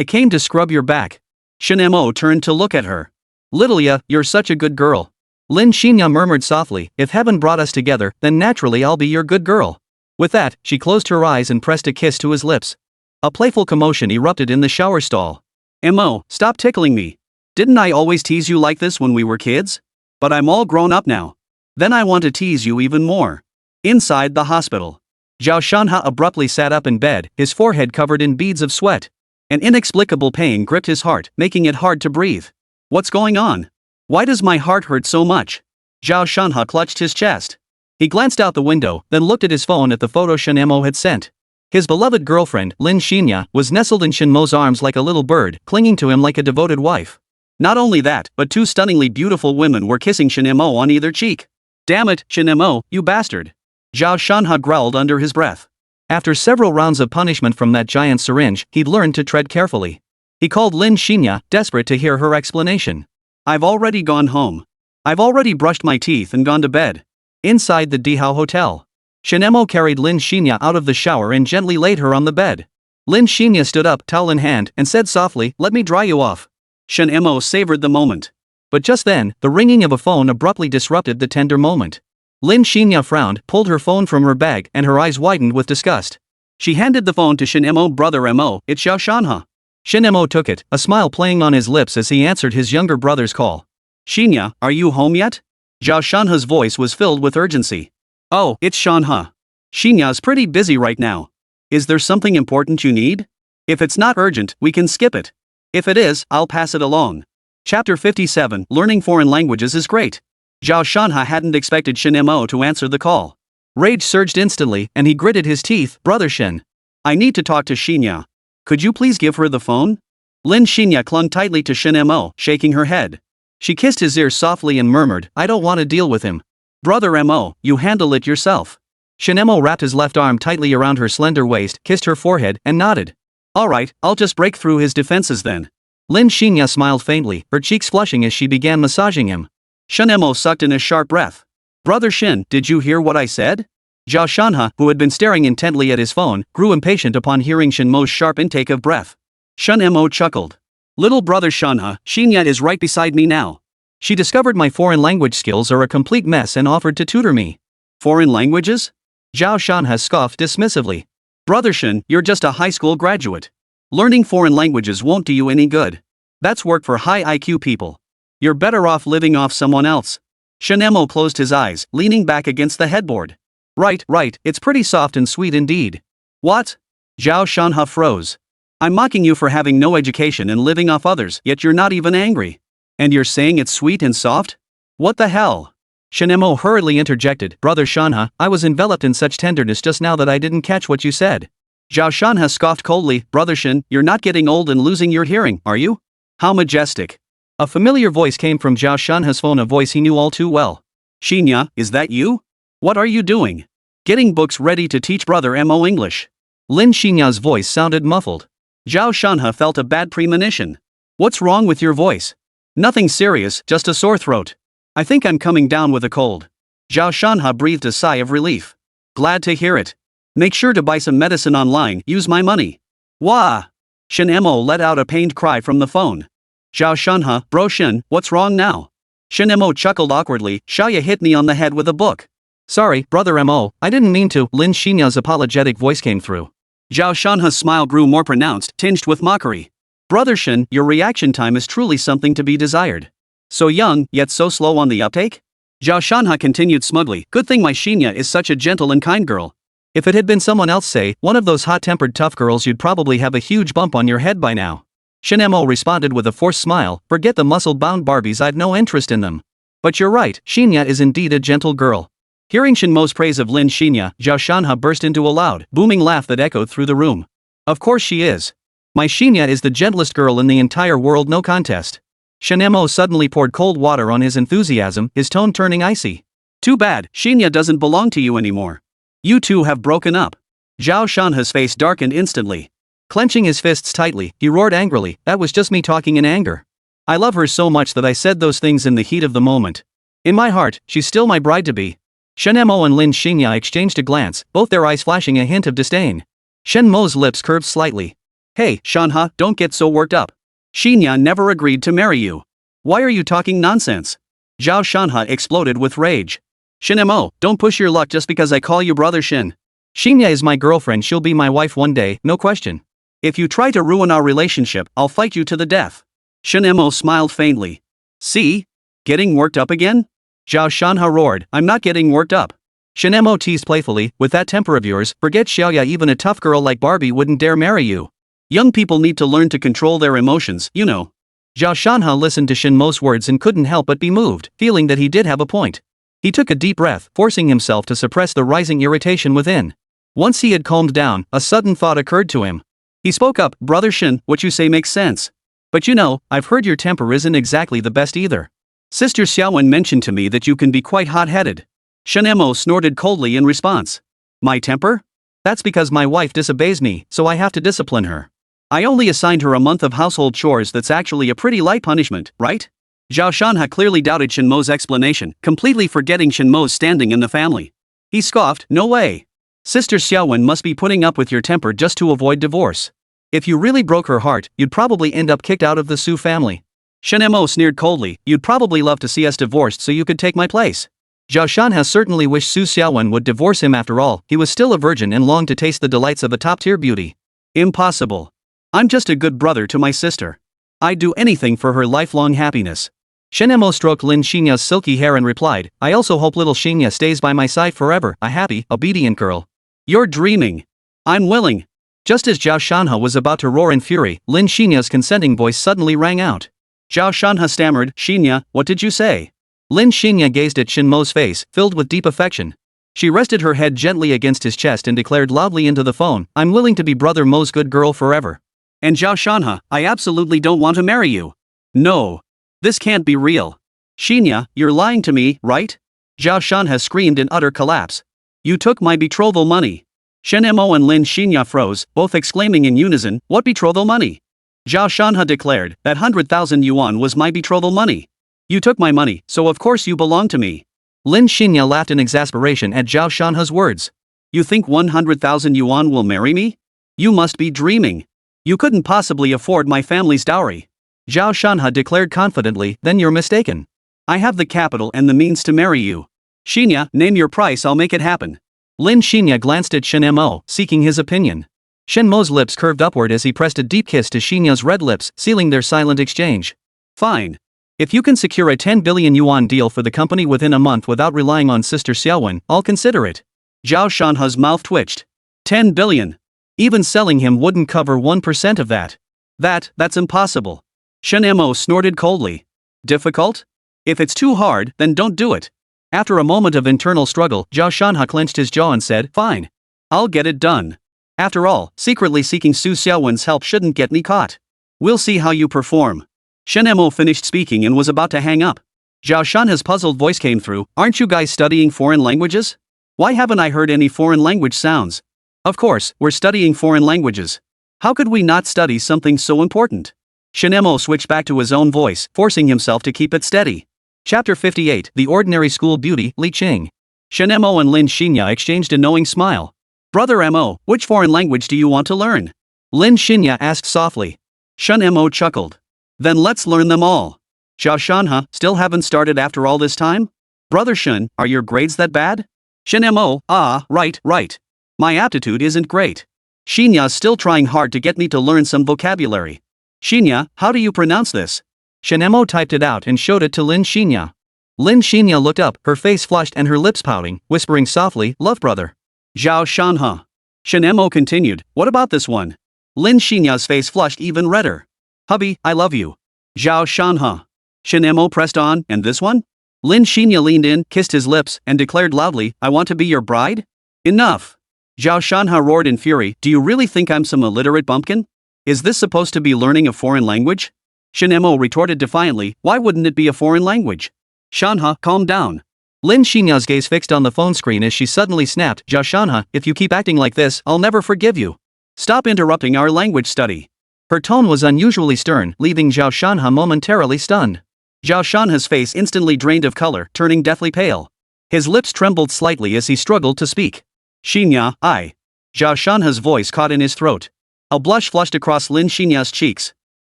came to scrub your back. Shen Mo turned to look at her. Littleya, you're such a good girl. Lin Xinya murmured softly, if heaven brought us together, then naturally I'll be your good girl. With that, she closed her eyes and pressed a kiss to his lips. A playful commotion erupted in the shower stall. Mo, stop tickling me. Didn't I always tease you like this when we were kids? But I'm all grown up now. Then I want to tease you even more. Inside the hospital, Zhao Shanhe abruptly sat up in bed, his forehead covered in beads of sweat. An inexplicable pain gripped his heart, making it hard to breathe. What's going on? Why does my heart hurt so much? Zhao Shanhe clutched his chest. He glanced out the window, then looked at his phone at the photo Shen Mo had sent. His beloved girlfriend, Lin Xinya, was nestled in Shen Mo's arms like a little bird, clinging to him like a devoted wife. Not only that, but 2 stunningly beautiful women were kissing Shen Mo on either cheek. Damn it, Shen Mo, you bastard. Zhao Shanhe growled under his breath. After several rounds of punishment from that giant syringe, he'd learned to tread carefully. He called Lin Xinya, desperate to hear her explanation. I've already gone home. I've already brushed my teeth and gone to bed. Inside the Dihao Hotel, Shen Mo carried Lin Xinya out of the shower and gently laid her on the bed. Lin Xinya stood up, towel in hand, and said softly, let me dry you off. Shen Mo savored the moment. But just then, the ringing of a phone abruptly disrupted the tender moment. Lin Xinya frowned, pulled her phone from her bag, and her eyes widened with disgust. She handed the phone to Shen Mo. Brother Mo, it's Zhao Shanhe. Shen Mo took it, a smile playing on his lips as he answered his younger brother's call. Xinya, are you home yet? Zhao Shanhe's voice was filled with urgency. Oh, it's Shanhe. Xinya's pretty busy right now. Is there something important you need? If it's not urgent, we can skip it. If it is, I'll pass it along. Chapter 57, Learning Foreign Languages is great. Zhao Shanhe hadn't expected Shen Mo to answer the call. Rage surged instantly, and he gritted his teeth. Brother Shen, I need to talk to Xinya. Could you please give her the phone? Lin Xinya clung tightly to Shen Mo, shaking her head. She kissed his ear softly and murmured, I don't want to deal with him. Brother Mo, you handle it yourself. Shen Mo wrapped his left arm tightly around her slender waist, kissed her forehead, and nodded. Alright, I'll just break through his defenses then. Lin Xinya smiled faintly, her cheeks flushing as she began massaging him. Shen Mo sucked in a sharp breath. Brother Shen, did you hear what I said? Zhao Shanhe, who had been staring intently at his phone, grew impatient upon hearing Shen Mo's sharp intake of breath. Shen Mo chuckled. Little brother Shanhe, Xinya is right beside me now. She discovered my foreign language skills are a complete mess and offered to tutor me. Foreign languages? Zhao Shanhe scoffed dismissively. Brother Shen, you're just a high school graduate. Learning foreign languages won't do you any good. That's work for high IQ people. You're better off living off someone else. Shen Mo closed his eyes, leaning back against the headboard. Right, it's pretty soft and sweet indeed. What? Zhao Shanhe froze. I'm mocking you for having no education and living off others, yet you're not even angry. And you're saying it's sweet and soft? What the hell? Shen Mo hurriedly interjected. Brother Shanhe, I was enveloped in such tenderness just now that I didn't catch what you said. Zhao Shanhe scoffed coldly. Brother Shen, you're not getting old and losing your hearing, are you? How majestic. A familiar voice came from Zhao Shanhe's phone, a voice he knew all too well. Xinya, is that you? What are you doing? Getting books ready to teach Brother Mo English. Lin Xinya's voice sounded muffled. Zhao Shanhe felt a bad premonition. What's wrong with your voice? Nothing serious, just a sore throat. I think I'm coming down with a cold. Zhao Shanhe breathed a sigh of relief. Glad to hear it. Make sure to buy some medicine online, use my money. Wah! Shen Mo let out a pained cry from the phone. Zhao Shanhe, bro Shen, what's wrong now? Shen Mo chuckled awkwardly. Xiaowen hit me on the head with a book. Sorry, Brother Mo, I didn't mean to. Lin Xinya's apologetic voice came through. Zhao Shanhe's smile grew more pronounced, tinged with mockery. Brother Shen, your reaction time is truly something to be desired. So young, yet so slow on the uptake? Zhao Shanhe continued smugly. Good thing my Xinya is such a gentle and kind girl. If it had been someone else, say, one of those hot-tempered tough girls, you'd probably have a huge bump on your head by now. Shen Mo responded with a forced smile. Forget the muscle-bound Barbies, I've no interest in them. But you're right, Xinya is indeed a gentle girl. Hearing Shen Mo's praise of Lin Xinya, Zhao Shanhe burst into a loud, booming laugh that echoed through the room. Of course she is. My Xinya is the gentlest girl in the entire world, no contest. Shen Mo suddenly poured cold water on his enthusiasm, his tone turning icy. Too bad, Xinya doesn't belong to you anymore. You two have broken up. Zhao Shanhe's face darkened instantly. Clenching his fists tightly, he roared angrily, that was just me talking in anger. I love her so much that I said those things in the heat of the moment. In my heart, she's still my bride-to-be. Shen Mo and Lin Xinya exchanged a glance, both their eyes flashing a hint of disdain. Shen Mo's lips curved slightly. Hey, Shanhe, don't get so worked up. Xinya never agreed to marry you. Why are you talking nonsense? Zhao Shanhe exploded with rage. Shen Mo, don't push your luck just because I call you Brother Shen. Xinya is my girlfriend, she'll be my wife one day, no question. If you try to ruin our relationship, I'll fight you to the death. Shen Mo smiled faintly. See? Getting worked up again? Zhao Shanhe roared, I'm not getting worked up. Shen Mo teased playfully, with that temper of yours, forget Xiaoya, even a tough girl like Barbie wouldn't dare marry you. Young people need to learn to control their emotions, you know. Zhao Shanhe listened to Shen Mo's words and couldn't help but be moved, feeling that he did have a point. He took a deep breath, forcing himself to suppress the rising irritation within. Once he had calmed down, a sudden thought occurred to him. He spoke up, Brother Shen, what you say makes sense. But you know, I've heard your temper isn't exactly the best either. Sister Xiaowen mentioned to me that you can be quite hot-headed. Shen Mo snorted coldly in response. My temper? That's because my wife disobeys me, so I have to discipline her. I only assigned her a month of household chores, that's actually a pretty light punishment, right? Zhao Shanhe clearly doubted Shen Mo's explanation, completely forgetting Shen Mo's standing in the family. He scoffed, no way. Sister Xiaowen must be putting up with your temper just to avoid divorce. If you really broke her heart, you'd probably end up kicked out of the Su family. Shen Mo sneered coldly, you'd probably love to see us divorced so you could take my place. Zhao Shanhe certainly wished Su Xiaowen would divorce him. After all, he was still a virgin and longed to taste the delights of a top-tier beauty. Impossible. I'm just a good brother to my sister. I'd do anything for her lifelong happiness. Shen Mo stroked Lin Xinya's silky hair and replied, I also hope little Xinya stays by my side forever, a happy, obedient girl. You're dreaming. I'm willing. Just as Zhao Shanhe was about to roar in fury, Lin Xinya's consenting voice suddenly rang out. Zhao Shanhe stammered, Xinya, what did you say? Lin Xinya gazed at Shen Mo's face, filled with deep affection. She rested her head gently against his chest and declared loudly into the phone, I'm willing to be Brother Mo's good girl forever. And Zhao Shanhe, I absolutely don't want to marry you. No. This can't be real. Xinya, you're lying to me, right? Zhao Shanhe screamed in utter collapse. You took my betrothal money. Shen Mo and Lin Xinya froze, both exclaiming in unison, what betrothal money? Zhao Shanhe declared, that 100,000 yuan was my betrothal money. You took my money, so of course you belong to me. Lin Xinya laughed in exasperation at Zhao Shanhe's words. You think 100,000 yuan will marry me? You must be dreaming. You couldn't possibly afford my family's dowry. Zhao Shanhe declared confidently, then you're mistaken. I have the capital and the means to marry you. Xinya, name your price, I'll make it happen. Lin Xinya glanced at Shen Mo, seeking his opinion. Shen Mo's lips curved upward as he pressed a deep kiss to Xinya's red lips, sealing their silent exchange. Fine. If you can secure a 10 billion yuan deal for the company within a month without relying on Sister Xiaowen, I'll consider it. Zhao Shanhe's mouth twitched. 10 billion. Even selling him wouldn't cover 1% of that. That's impossible. Shen Mo snorted coldly. Difficult? If it's too hard, then don't do it. After a moment of internal struggle, Zhao Shanhe clenched his jaw and said, fine. I'll get it done. After all, secretly seeking Su Xiaowen's help shouldn't get me caught. We'll see how you perform. Shen Mo finished speaking and was about to hang up. Zhao Shanhe's puzzled voice came through, aren't you guys studying foreign languages? Why haven't I heard any foreign language sounds? Of course, we're studying foreign languages. How could we not study something so important? Shen Mo switched back to his own voice, forcing himself to keep it steady. Chapter 58, The Ordinary School Beauty, Li Qing. Shen Mo and Lin Xinya exchanged a knowing smile. Brother Mo, which foreign language do you want to learn? Lin Xinya asked softly. Shen Mo chuckled. Then let's learn them all. Zhao Shanhe, still haven't started after all this time? Brother Shen, are your grades that bad? Shen Mo, right. My aptitude isn't great. Xinya's still trying hard to get me to learn some vocabulary. Xinya, how do you pronounce this? Shen Mo typed it out and showed it to Lin Xinya. Lin Xinya looked up, her face flushed and her lips pouting, whispering softly, love brother. Zhao Shanhe. Shen Mo continued, what about this one? Lin Xinya's face flushed even redder. Hubby, I love you. Zhao Shanhe. Shen Mo pressed on, and this one? Lin Xinya leaned in, kissed his lips, and declared loudly, I want to be your bride? Enough. Zhao Shanhe roared in fury, do you really think I'm some illiterate bumpkin? Is this supposed to be learning a foreign language? Shen Mo retorted defiantly, why wouldn't it be a foreign language? Shanhe, calm down. Lin Xinya's gaze fixed on the phone screen as she suddenly snapped, Zhao Shanhe, if you keep acting like this, I'll never forgive you. Stop interrupting our language study. Her tone was unusually stern, leaving Zhao Shanhe momentarily stunned. Zhao Shanhe's face instantly drained of color, turning deathly pale. His lips trembled slightly as he struggled to speak. Xinya, I. Zhao Shanhe's voice caught in his throat. A blush flushed across Lin Xinya's cheeks.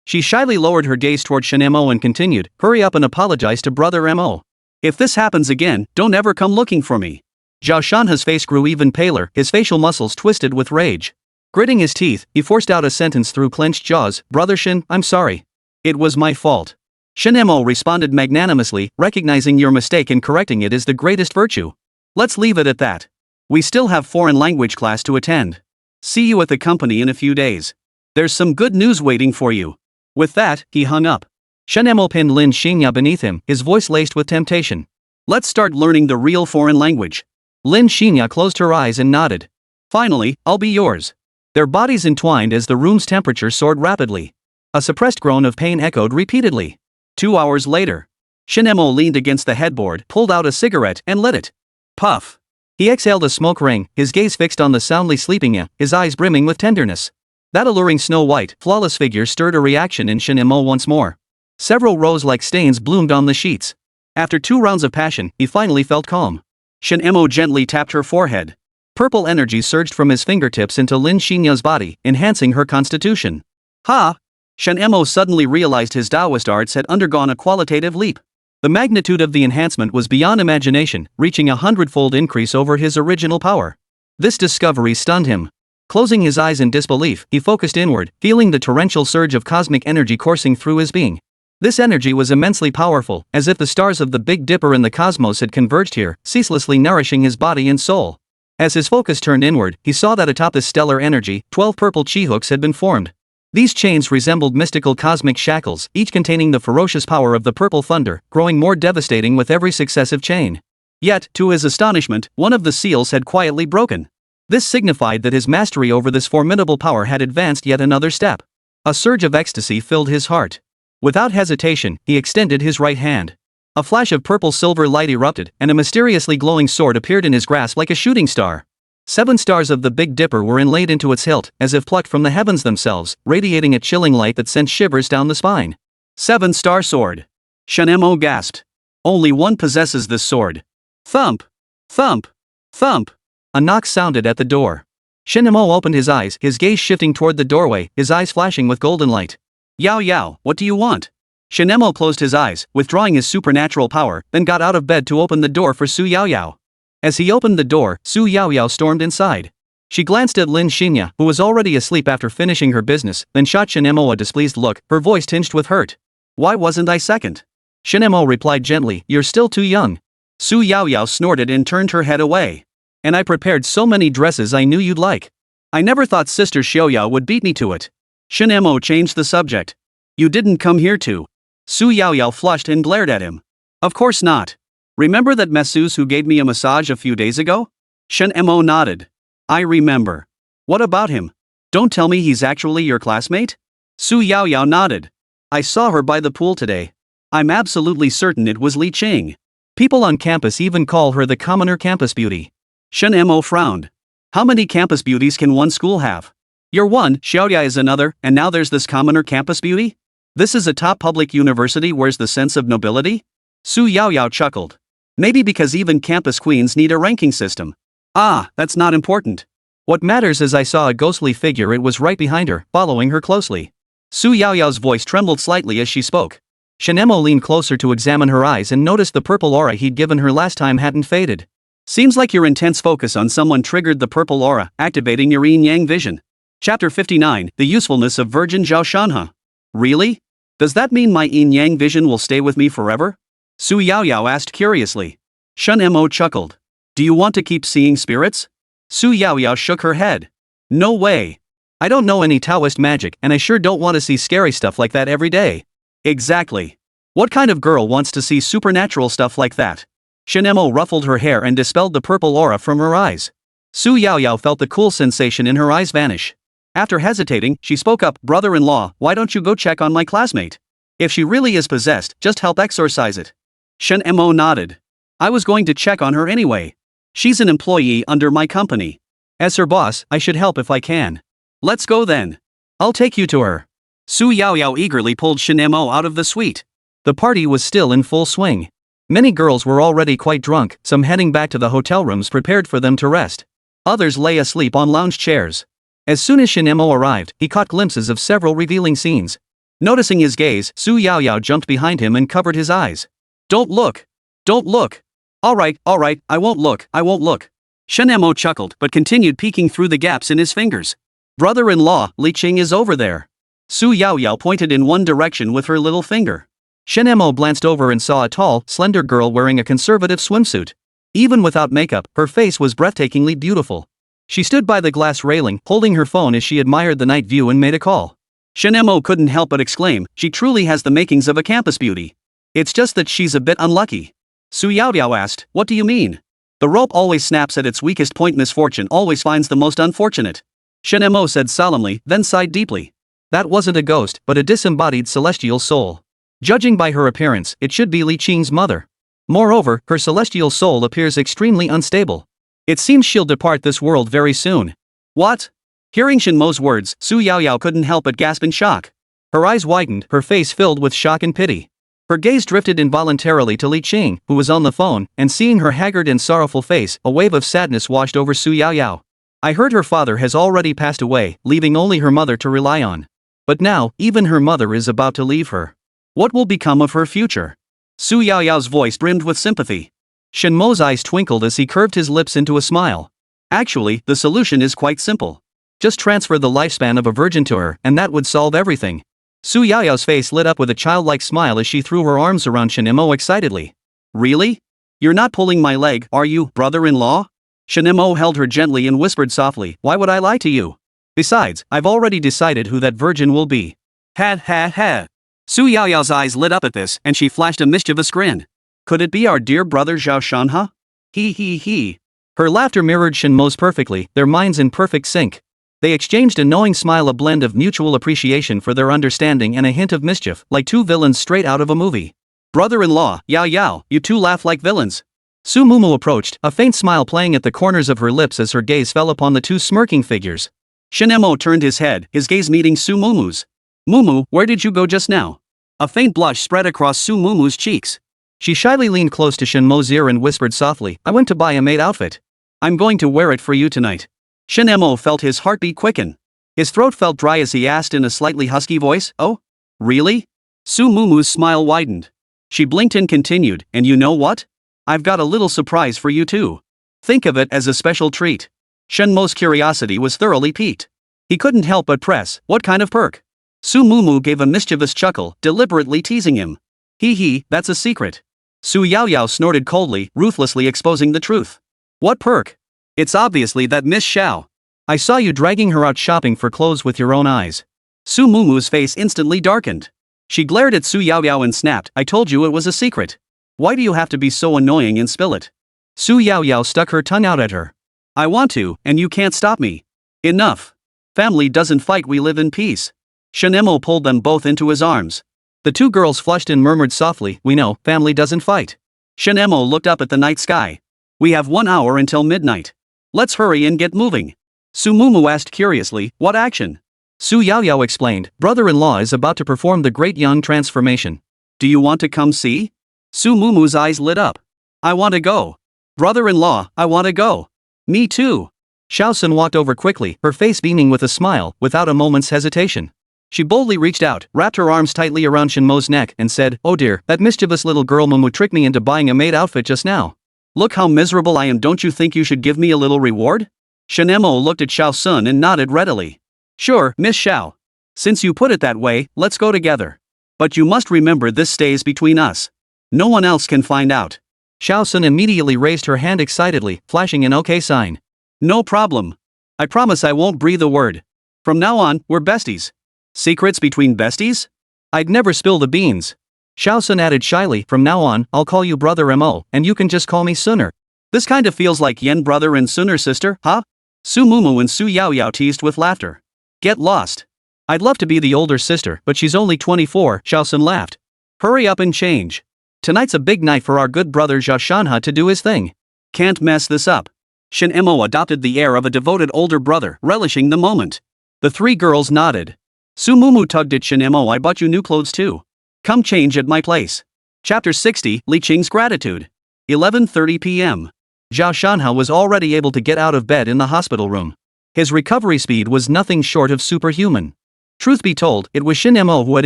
She shyly lowered her gaze toward Shen Mo and continued, hurry up and apologize to Brother Mo. If this happens again, don't ever come looking for me. Zhao Shanhe's face grew even paler, his facial muscles twisted with rage. Gritting his teeth, he forced out a sentence through clenched jaws, Brother Shen, I'm sorry. It was my fault. Shen Mo responded magnanimously, recognizing your mistake and correcting it is the greatest virtue. Let's leave it at that. We still have foreign language class to attend. See you at the company in a few days. There's some good news waiting for you. With that, he hung up. Shen Mo pinned Lin Xinya beneath him, his voice laced with temptation. Let's start learning the real foreign language. Lin Xinya closed her eyes and nodded. Finally, I'll be yours. Their bodies entwined as the room's temperature soared rapidly. A suppressed groan of pain echoed repeatedly. 2 hours later. Shen Mo leaned against the headboard, pulled out a cigarette, and lit it. Puff. He exhaled a smoke ring, his gaze fixed on the soundly sleeping Yi, his eyes brimming with tenderness. That alluring snow-white, flawless figure stirred a reaction in Shen Mo once more. Several rose-like stains bloomed on the sheets. After 2 rounds of passion, he finally felt calm. Shen Mo gently tapped her forehead. Purple energy surged from his fingertips into Lin Xinya's body, enhancing her constitution. Ha! Shen Mo suddenly realized his Daoist arts had undergone a qualitative leap. The magnitude of the enhancement was beyond imagination, reaching a 100-fold increase over his original power. This discovery stunned him. Closing his eyes in disbelief, he focused inward, feeling the torrential surge of cosmic energy coursing through his being. This energy was immensely powerful, as if the stars of the Big Dipper in the cosmos had converged here, ceaselessly nourishing his body and soul. As his focus turned inward, he saw that atop this stellar energy, 12 purple chi hooks had been formed. These chains resembled mystical cosmic shackles, each containing the ferocious power of the purple thunder, growing more devastating with every successive chain. Yet, to his astonishment, one of the seals had quietly broken. This signified that his mastery over this formidable power had advanced yet another step. A surge of ecstasy filled his heart. Without hesitation, he extended his right hand. A flash of purple-silver light erupted, and a mysteriously glowing sword appeared in his grasp like a shooting star. 7 stars of the Big Dipper were inlaid into its hilt, as if plucked from the heavens themselves, radiating a chilling light that sent shivers down the spine. 7-star sword. Shen Mo gasped. Only one possesses this sword. Thump! Thump! Thump! A knock sounded at the door. Shen Mo opened his eyes, his gaze shifting toward the doorway, his eyes flashing with golden light. Yao Yao, what do you want? Shen Mo closed his eyes, withdrawing his supernatural power, then got out of bed to open the door for Su Yao Yao. As he opened the door, Su Yao Yao stormed inside. She glanced at Lin Xinya, who was already asleep after finishing her business, then shot Shen Mo a displeased look, her voice tinged with hurt. Why wasn't I second? Shen Mo replied gently, you're still too young. Su Yao Yao snorted and turned her head away. And I prepared so many dresses I knew you'd like. I never thought Sister Xiaoyao would beat me to it. Shen Mo changed the subject. You didn't come here to. Su Yao Yao flushed and glared at him. Of course not. Remember that masseuse who gave me a massage a few days ago? Shen Mo nodded. I remember. What about him? Don't tell me he's actually your classmate? Su Yao Yao nodded. I saw her by the pool today. I'm absolutely certain it was Li Qing. People on campus even call her the commoner campus beauty. Shen Mo frowned. How many campus beauties can one school have? You're one, Xiaoya is another, and now there's this commoner campus beauty? This is a top public university, where's the sense of nobility? Su Yao Yao chuckled. Maybe because even campus queens need a ranking system. Ah, that's not important. What matters is I saw a ghostly figure, it was right behind her, following her closely. Su Yao Yao's voice trembled slightly as she spoke. Shen Mo leaned closer to examine her eyes and noticed the purple aura he'd given her last time hadn't faded. Seems like your intense focus on someone triggered the purple aura, activating your yin-yang vision. Chapter 59, The Usefulness of Virgin Zhao Shanhe. Really? Does that mean my yin-yang vision will stay with me forever? Su Yao Yao asked curiously. Shen Mo chuckled. Do you want to keep seeing spirits? Su Yao Yao shook her head. No way. I don't know any Daoist magic, and I sure don't want to see scary stuff like that every day. Exactly. What kind of girl wants to see supernatural stuff like that? Shen Mo ruffled her hair and dispelled the purple aura from her eyes. Su Yao Yao felt the cool sensation in her eyes vanish. After hesitating, she spoke up, brother-in-law, why don't you go check on my classmate? If she really is possessed, just help exorcise it. Shen Mo nodded. I was going to check on her anyway. She's an employee under my company. As her boss, I should help if I can. Let's go then. I'll take you to her. Su Yao Yao eagerly pulled Shen Mo out of the suite. The party was still in full swing. Many girls were already quite drunk, some heading back to the hotel rooms prepared for them to rest. Others lay asleep on lounge chairs. As soon as Shen Mo arrived, he caught glimpses of several revealing scenes. Noticing his gaze, Su Yao Yao jumped behind him and covered his eyes. Don't look! Don't look! Alright, I won't look. Shen Mo chuckled but continued peeking through the gaps in his fingers. Brother-in-law, Li Qing is over there. Su Yao Yao pointed in one direction with her little finger. Shen Mo glanced over and saw a tall, slender girl wearing a conservative swimsuit. Even without makeup, her face was breathtakingly beautiful. She stood by the glass railing, holding her phone as she admired the night view and made a call. Shen Mo couldn't help but exclaim, she truly has the makings of a campus beauty. It's just that she's a bit unlucky. Su Yao Yao asked, what do you mean? The rope always snaps at its weakest point, misfortune always finds the most unfortunate. Shen Mo said solemnly, then sighed deeply. That wasn't a ghost, but a disembodied celestial soul. Judging by her appearance, it should be Li Qing's mother. Moreover, her celestial soul appears extremely unstable. It seems she'll depart this world very soon. What? Hearing Shen Mo's words, Su Yao Yao couldn't help but gasp in shock. Her eyes widened, her face filled with shock and pity. Her gaze drifted involuntarily to Li Qing, who was on the phone, and seeing her haggard and sorrowful face, a wave of sadness washed over Su Yao Yao. I heard her father has already passed away, leaving only her mother to rely on. But now, even her mother is about to leave her. What will become of her future? Su Yao Yao's voice brimmed with sympathy. Shen Mo's eyes twinkled as he curved his lips into a smile. Actually, the solution is quite simple. Just transfer the lifespan of a virgin to her, and that would solve everything. Su Yao Yao's face lit up with a childlike smile as she threw her arms around Shen Mo excitedly. Really? You're not pulling my leg, are you, brother-in-law? Shen Mo held her gently and whispered softly, why would I lie to you? Besides, I've already decided who that virgin will be. Ha. Su Yao Yao's eyes lit up at this, and she flashed a mischievous grin. Could it be our dear brother Zhao Shanhe? He. Her laughter mirrored Shen Mo's perfectly, their minds in perfect sync. They exchanged a knowing smile, a blend of mutual appreciation for their understanding and a hint of mischief, like two villains straight out of a movie. Brother-in-law, Yao Yao, you two laugh like villains. Su Mumu approached, a faint smile playing at the corners of her lips as her gaze fell upon the two smirking figures. Shen Mo turned his head, his gaze meeting Su Mumu's. Mumu, where did you go just now? A faint blush spread across Su Mumu's cheeks. She shyly leaned close to Shen Mo's ear and whispered softly, I went to buy a maid outfit. I'm going to wear it for you tonight. Shen Mo felt his heartbeat quicken. His throat felt dry as he asked in a slightly husky voice, oh? Really? Su Mumu's smile widened. She blinked and continued, and you know what? I've got a little surprise for you too. Think of it as a special treat. Shen Mo's curiosity was thoroughly piqued. He couldn't help but press, what kind of perk? Su Mumu gave a mischievous chuckle, deliberately teasing him. Hee, that's a secret. Su Yaoyao snorted coldly, ruthlessly exposing the truth. What perk? It's obviously that Miss Xiao. I saw you dragging her out shopping for clothes with your own eyes. Su Mumu's face instantly darkened. She glared at Su Yaoyao and snapped, I told you it was a secret. Why do you have to be so annoying and spill it? Su Yaoyao stuck her tongue out at her. I want to, and you can't stop me. Enough. Family doesn't fight, we live in peace. Shen Mo pulled them both into his arms. The two girls flushed and murmured softly, we know, family doesn't fight. Shen Mo looked up at the night sky. We have 1 hour until midnight. Let's hurry and get moving. Su Mumu asked curiously, what action? Su Yaoyao explained, brother-in-law is about to perform the great young transformation. Do you want to come see? Su Mumu's eyes lit up. I want to go. Brother-in-law, I want to go. Me too. Xiaowen walked over quickly, her face beaming with a smile, without a moment's hesitation. She boldly reached out, wrapped her arms tightly around Shen Mo's neck, and said, oh dear, that mischievous little girl Mumu tricked me into buying a maid outfit just now. Look how miserable I am, don't you think you should give me a little reward? Shen Mo looked at Xiaowen and nodded readily. Sure, Miss Xiao. Since you put it that way, let's go together. But you must remember this stays between us. No one else can find out. Xiaowen immediately raised her hand excitedly, flashing an okay sign. No problem. I promise I won't breathe a word. From now on, we're besties. Secrets between besties? I'd never spill the beans. Xiaowen added shyly, from now on, I'll call you Brother Mo, and you can just call me Sooner. This kinda feels like Yen brother and Sooner sister, huh? Su Mumu and Su Yaoyao teased with laughter. Get lost. I'd love to be the older sister, but she's only 24, Xiaowen laughed. Hurry up and change. Tonight's a big night for our good brother Zhao Shanhe to do his thing. Can't mess this up. Shen Mo adopted the air of a devoted older brother, relishing the moment. The three girls nodded. Su Mumu tugged at Shen Mo, I bought you new clothes too. Come change at my place. Chapter 60, Li Qing's Gratitude. 11:30 p.m. Zhao Shanhe was already able to get out of bed in the hospital room. His recovery speed was nothing short of superhuman. Truth be told, it was Shen Mo who had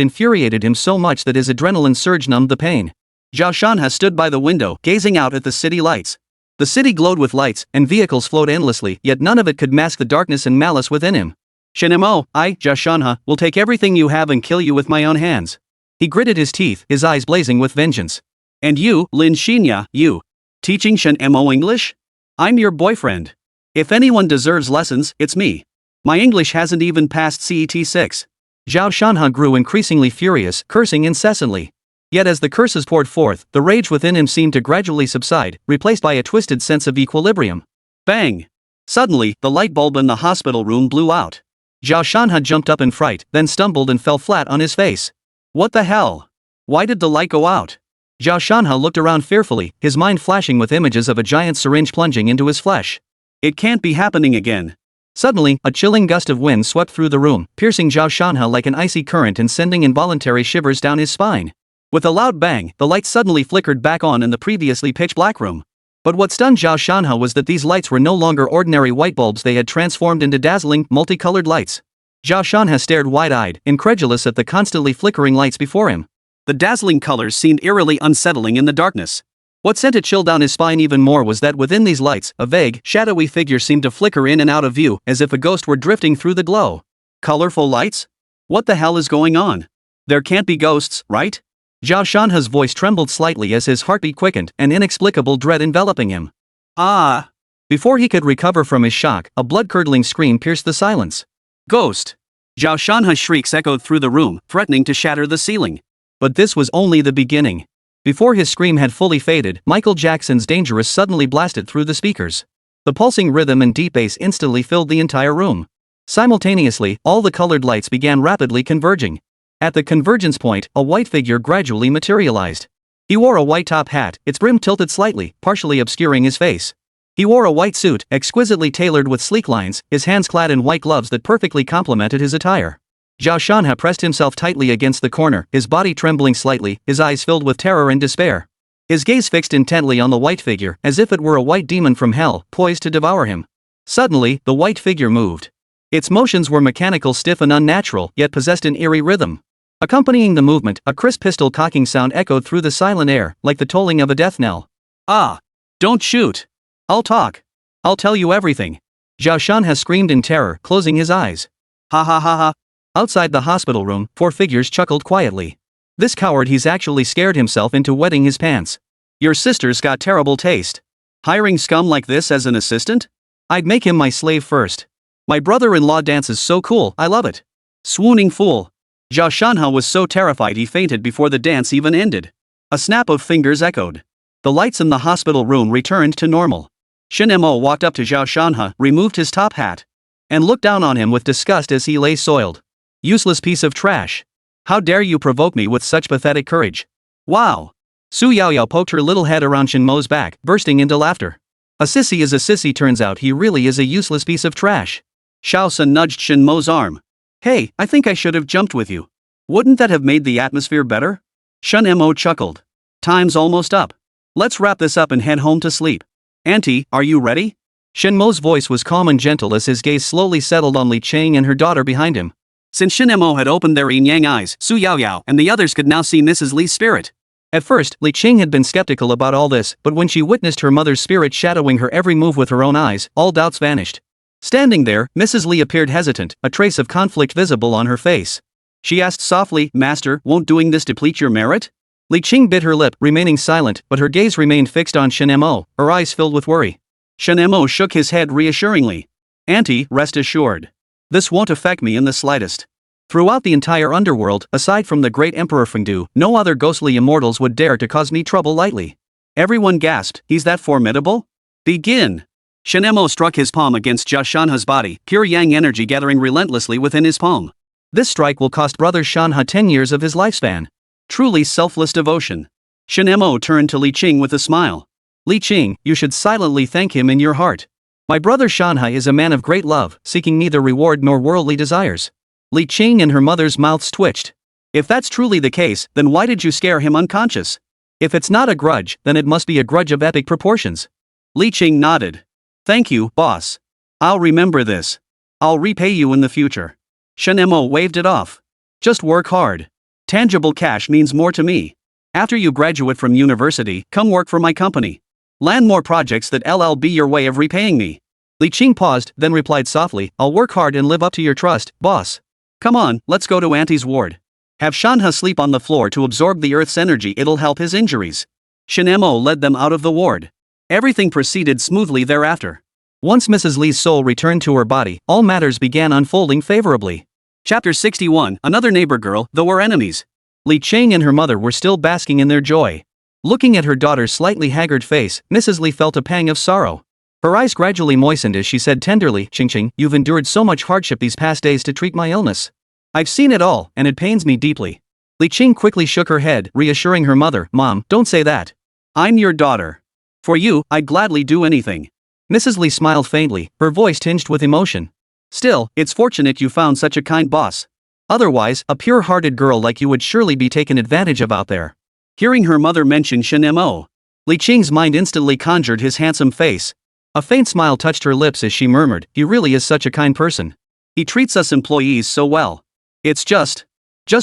infuriated him so much that his adrenaline surge numbed the pain. Zhao Shanhe stood by the window, gazing out at the city lights. The city glowed with lights, and vehicles flowed endlessly, yet none of it could mask the darkness and malice within him. Shen Mo, I, Zhao Shanhe, will take everything you have and kill you with my own hands. He gritted his teeth, his eyes blazing with vengeance. And you, Lin Xinya, you. Teaching Shen Mo English? I'm your boyfriend. If anyone deserves lessons, it's me. My English hasn't even passed CET 6. Zhao Shanhe grew increasingly furious, cursing incessantly. Yet as the curses poured forth, the rage within him seemed to gradually subside, replaced by a twisted sense of equilibrium. Bang! Suddenly, the light bulb in the hospital room blew out. Zhao Shanhe jumped up in fright, then stumbled and fell flat on his face. What the hell? Why did the light go out? Zhao Shanhe looked around fearfully, his mind flashing with images of a giant syringe plunging into his flesh. It can't be happening again. Suddenly, a chilling gust of wind swept through the room, piercing Zhao Shanhe like an icy current and sending involuntary shivers down his spine. With a loud bang, the lights suddenly flickered back on in the previously pitch-black room. But what stunned Zhao Shanhe was that these lights were no longer ordinary white bulbs, they had transformed into dazzling, multicolored lights. Zhao Shanhe stared wide-eyed, incredulous at the constantly flickering lights before him. The dazzling colors seemed eerily unsettling in the darkness. What sent a chill down his spine even more was that within these lights, a vague, shadowy figure seemed to flicker in and out of view, as if a ghost were drifting through the glow. Colorful lights? What the hell is going on? There can't be ghosts, right? Zhao Shanhe's voice trembled slightly as his heartbeat quickened, an inexplicable dread enveloping him. Ah! Before he could recover from his shock, a blood-curdling scream pierced the silence. Ghost! Zhao Shanhe's shrieks echoed through the room, threatening to shatter the ceiling. But this was only the beginning. Before his scream had fully faded, Michael Jackson's Dangerous suddenly blasted through the speakers. The pulsing rhythm and deep bass instantly filled the entire room. Simultaneously, all the colored lights began rapidly converging. At the convergence point, a white figure gradually materialized. He wore a white top hat, its brim tilted slightly, partially obscuring his face. He wore a white suit, exquisitely tailored with sleek lines, his hands clad in white gloves that perfectly complemented his attire. Zhao Shanhe pressed himself tightly against the corner, his body trembling slightly, his eyes filled with terror and despair. His gaze fixed intently on the white figure, as if it were a white demon from hell, poised to devour him. Suddenly, the white figure moved. Its motions were mechanical, stiff and unnatural, yet possessed an eerie rhythm. Accompanying the movement, a crisp pistol cocking sound echoed through the silent air, like the tolling of a death knell. Ah! Don't shoot! I'll talk. I'll tell you everything. Zhao Shanhe screamed in terror, closing his eyes. Ha ha ha ha. Outside the hospital room, 4 figures chuckled quietly. This coward, he's actually scared himself into wetting his pants. Your sister's got terrible taste. Hiring scum like this as an assistant? I'd make him my slave first. My brother-in-law dances so cool, I love it. Swooning fool. Zhao Shanhe was so terrified he fainted before the dance even ended. A snap of fingers echoed. The lights in the hospital room returned to normal. Shen Mo walked up to Zhao Shanhe, removed his top hat, and looked down on him with disgust as he lay soiled. Useless piece of trash. How dare you provoke me with such pathetic courage? Wow. Su Yaoyao poked her little head around Shen Mo's back, bursting into laughter. A sissy is a sissy, turns out he really is a useless piece of trash. Xiaowen nudged Shen Mo's arm. Hey, I think I should have jumped with you. Wouldn't that have made the atmosphere better? Shen Mo chuckled. Time's almost up. Let's wrap this up and head home to sleep. Auntie, are you ready? Shen Mo's voice was calm and gentle as his gaze slowly settled on Li Qing and her daughter behind him. Since Shen Mo had opened their yin-yang eyes, Su Yaoyao and the others could now see Mrs. Li's spirit. At first, Li Qing had been skeptical about all this, but when she witnessed her mother's spirit shadowing her every move with her own eyes, all doubts vanished. Standing there, Mrs. Li appeared hesitant, a trace of conflict visible on her face. She asked softly, Master, won't doing this deplete your merit? Li Qing bit her lip, remaining silent, but her gaze remained fixed on Shen Mo, her eyes filled with worry. Shen Mo shook his head reassuringly. Auntie, rest assured. This won't affect me in the slightest. Throughout the entire underworld, aside from the great Emperor Fengdu, no other ghostly immortals would dare to cause me trouble lightly. Everyone gasped, he's that formidable? Begin! Shen Mo struck his palm against Zhao Shanhe's body, pure yang energy gathering relentlessly within his palm. This strike will cost Brother Shanhe 10 years of his lifespan. Truly selfless devotion. Shen Mo turned to Li Qing with a smile. Li Qing, you should silently thank him in your heart. My brother Shanhe is a man of great love, seeking neither reward nor worldly desires. Li Qing and her mother's mouths twitched. If that's truly the case, then why did you scare him unconscious? If it's not a grudge, then it must be a grudge of epic proportions. Li Qing nodded. Thank you, boss. I'll remember this. I'll repay you in the future. Shen Mo waved it off. Just work hard. Tangible cash means more to me. After you graduate from university, come work for my company. Land more projects that'll be your way of repaying me. Li Qing paused, then replied softly, I'll work hard and live up to your trust, boss. Come on, let's go to Auntie's ward. Have Shanhe sleep on the floor to absorb the Earth's energy, it'll help his injuries. Shen Mo led them out of the ward. Everything proceeded smoothly thereafter. Once Mrs. Li's soul returned to her body, all matters began unfolding favorably. Chapter 61, Another neighbor girl, though we're enemies. Li Qing and her mother were still basking in their joy. Looking at her daughter's slightly haggard face, Mrs. Li felt a pang of sorrow. Her eyes gradually moistened as she said tenderly, Qing, you've endured so much hardship these past days to treat my illness. I've seen it all, and it pains me deeply. Li Qing quickly shook her head, reassuring her mother, Mom, don't say that. I'm your daughter. For you, I'd gladly do anything. Mrs. Li smiled faintly, her voice tinged with emotion. Still, it's fortunate you found such a kind boss. Otherwise, a pure-hearted girl like you would surely be taken advantage of out there. Hearing her mother mention Shen Mo, Li Qing's mind instantly conjured his handsome face. A faint smile touched her lips as she murmured, he really is such a kind person. He treats us employees so well. It's just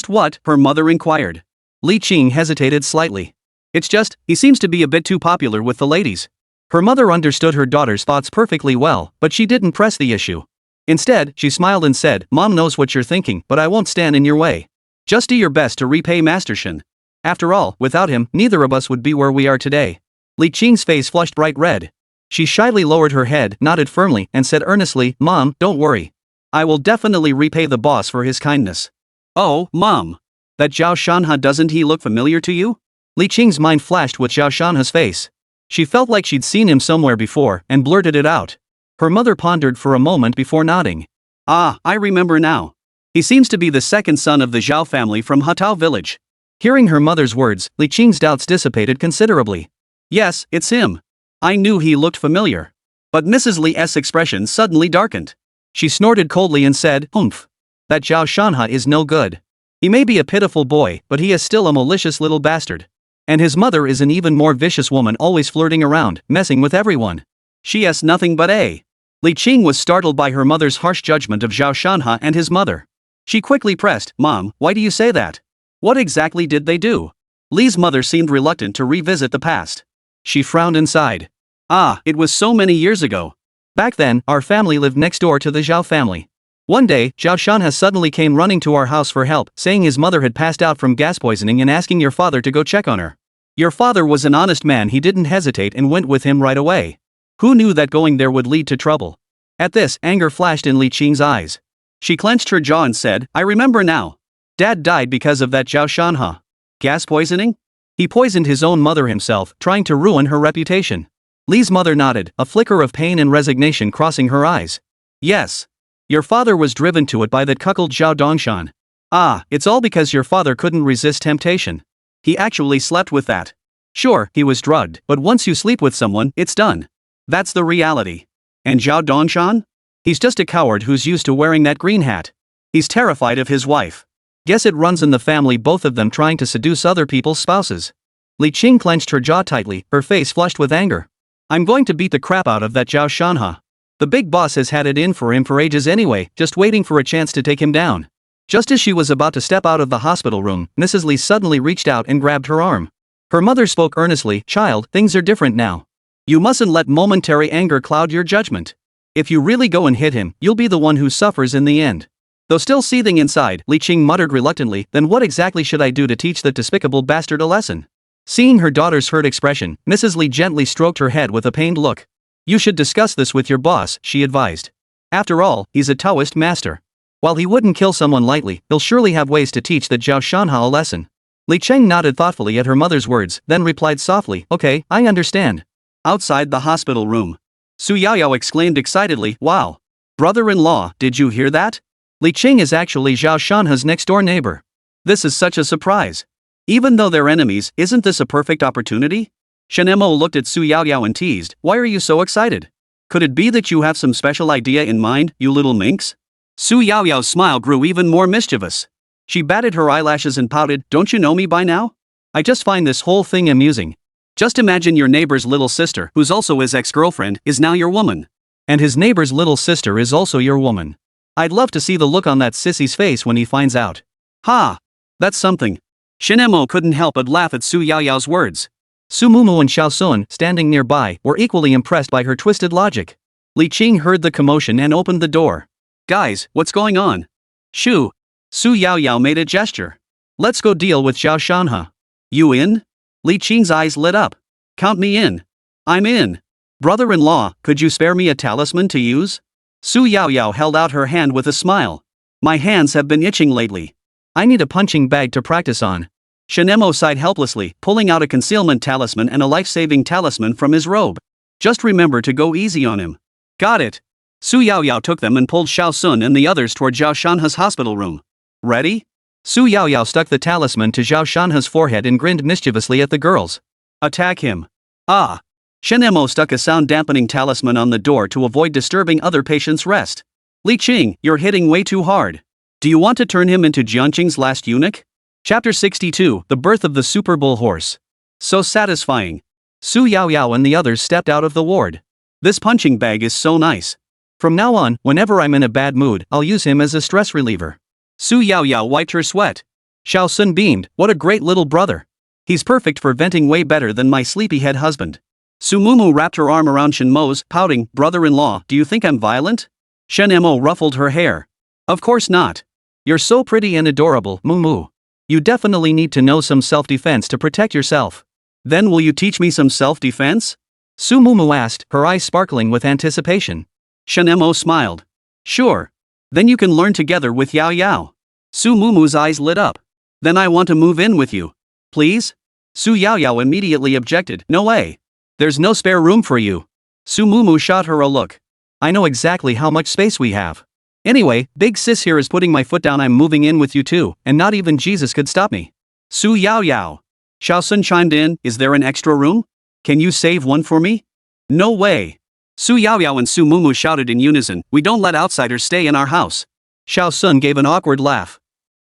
what? Her mother inquired. Li Qing hesitated slightly. It's just, he seems to be a bit too popular with the ladies. Her mother understood her daughter's thoughts perfectly well, but she didn't press the issue. Instead, she smiled and said, Mom knows what you're thinking, but I won't stand in your way. Just do your best to repay Master Shen. After all, without him, neither of us would be where we are today. Li Qing's face flushed bright red. She shyly lowered her head, nodded firmly, and said earnestly, Mom, don't worry. I will definitely repay the boss for his kindness. Oh, Mom. That Zhao Shanhe, doesn't he look familiar to you? Li Qing's mind flashed with Zhao Shanhe's face. She felt like she'd seen him somewhere before, and blurted it out. Her mother pondered for a moment before nodding. Ah, I remember now. He seems to be the second son of the Zhao family from Hatao village. Hearing her mother's words, Li Qing's doubts dissipated considerably. Yes, it's him. I knew he looked familiar. But Mrs. Li's expression suddenly darkened. She snorted coldly and said, "Humph. That Zhao Shanhe is no good. He may be a pitiful boy, but he is still a malicious little bastard. And his mother is an even more vicious woman, always flirting around, messing with everyone. She has nothing but a." Li Qing was startled by her mother's harsh judgment of Zhao Shanhe and his mother. She quickly pressed, "Mom, why do you say that? What exactly did they do?" Li's mother seemed reluctant to revisit the past. She frowned and sighed. "Ah, it was so many years ago. Back then, our family lived next door to the Zhao family. One day, Zhao Shanhe suddenly came running to our house for help, saying his mother had passed out from gas poisoning and asking your father to go check on her. Your father was an honest man, he didn't hesitate and went with him right away. Who knew that going there would lead to trouble?" At this, anger flashed in Li Qing's eyes. She clenched her jaw and said, "I remember now. Dad died because of that Zhao Shanhe. Gas poisoning? He poisoned his own mother himself, trying to ruin her reputation." Li's mother nodded, a flicker of pain and resignation crossing her eyes. "Yes. Your father was driven to it by that cuckold Zhao Dongshan. Ah, it's all because your father couldn't resist temptation. He actually slept with that. Sure, he was drugged, but once you sleep with someone, it's done. That's the reality. And Zhao Dongshan? He's just a coward who's used to wearing that green hat. He's terrified of his wife. Guess it runs in the family, both of them trying to seduce other people's spouses." Li Qing clenched her jaw tightly, her face flushed with anger. "I'm going to beat the crap out of that Zhao Shanhe. The big boss has had it in for him for ages anyway, just waiting for a chance to take him down." Just as she was about to step out of the hospital room, Mrs. Li suddenly reached out and grabbed her arm. Her mother spoke earnestly, "Child, things are different now. You mustn't let momentary anger cloud your judgment. If you really go and hit him, you'll be the one who suffers in the end." Though still seething inside, Li Qing muttered reluctantly, "Then what exactly should I do to teach that despicable bastard a lesson?" Seeing her daughter's hurt expression, Mrs. Li gently stroked her head with a pained look. "You should discuss this with your boss," she advised. "After all, he's a Daoist master. While he wouldn't kill someone lightly, he'll surely have ways to teach that Zhao Shanhe a lesson." Li Qing nodded thoughtfully at her mother's words, then replied softly, "Okay, I understand." Outside the hospital room, Su Yaoyao exclaimed excitedly, "Wow! Brother-in-law, did you hear that? Li Qing is actually Zhao Shanhe's next-door neighbor. This is such a surprise. Even though they're enemies, isn't this a perfect opportunity?" Shen Mo looked at Su Yaoyao and teased, "Why are you so excited? Could it be that you have some special idea in mind, you little minx?" Su Yaoyao's smile grew even more mischievous. She batted her eyelashes and pouted, "Don't you know me by now? I just find this whole thing amusing. Just imagine your neighbor's little sister, who's also his ex-girlfriend, is now your woman. And his neighbor's little sister is also your woman. I'd love to see the look on that sissy's face when he finds out." "Ha! That's something." Shen Mo couldn't help but laugh at Su Yaoyao's words. Su Mumu and Xiaowen, standing nearby, were equally impressed by her twisted logic. Li Qing heard the commotion and opened the door. "Guys, what's going on?" "Shoo!" Su Yaoyao made a gesture. "Let's go deal with Zhao Shanhe." "You in?" Li Qing's eyes lit up. "Count me in. I'm in. Brother-in-law, could you spare me a talisman to use?" Su Yaoyao held out her hand with a smile. "My hands have been itching lately. I need a punching bag to practice on." Shen Mo sighed helplessly, pulling out a concealment talisman and a life-saving talisman from his robe. "Just remember to go easy on him." "Got it." Su Yaoyao took them and pulled Xiaowen and the others toward Zhao Shanhe's hospital room. "Ready?" Su Yaoyao stuck the talisman to Zhao Shanhe's forehead and grinned mischievously at the girls. "Attack him." "Ah." Shen Mo stuck a sound-dampening talisman on the door to avoid disturbing other patients' rest. "Li Qing, you're hitting way too hard. Do you want to turn him into Jianqing's last eunuch?" Chapter 62, The Birth of the Super Bull Horse. So satisfying. Su Yaoyao and the others stepped out of the ward. "This punching bag is so nice. From now on, whenever I'm in a bad mood, I'll use him as a stress reliever." Su Yaoyao wiped her sweat. Xiaowen beamed, "What a great little brother. He's perfect for venting, way better than my sleepyhead husband." Su Mumu wrapped her arm around Shen Mo's, pouting, "Brother-in-law, do you think I'm violent?" Shen Mo ruffled her hair. "Of course not. You're so pretty and adorable, Mumu. You definitely need to know some self-defense to protect yourself." "Then will you teach me some self-defense?" Su Mumu asked, her eyes sparkling with anticipation. Shen Mo smiled. "Sure. Then you can learn together with Yao Yao." Su Mumu's eyes lit up. "Then I want to move in with you. Please?" Su Yaoyao immediately objected, "No way. There's no spare room for you." Su Mumu shot her a look. "I know exactly how much space we have. Anyway, Big Sis here is putting my foot down. I'm moving in with you too, and not even Jesus could stop me." Su Yao Yao. Xiaowen chimed in, is there an extra room? Can you save one for me? No way. Su Yao Yao and Su Mumu shouted in unison, we don't let outsiders stay in our house. Xiaowen gave an awkward laugh.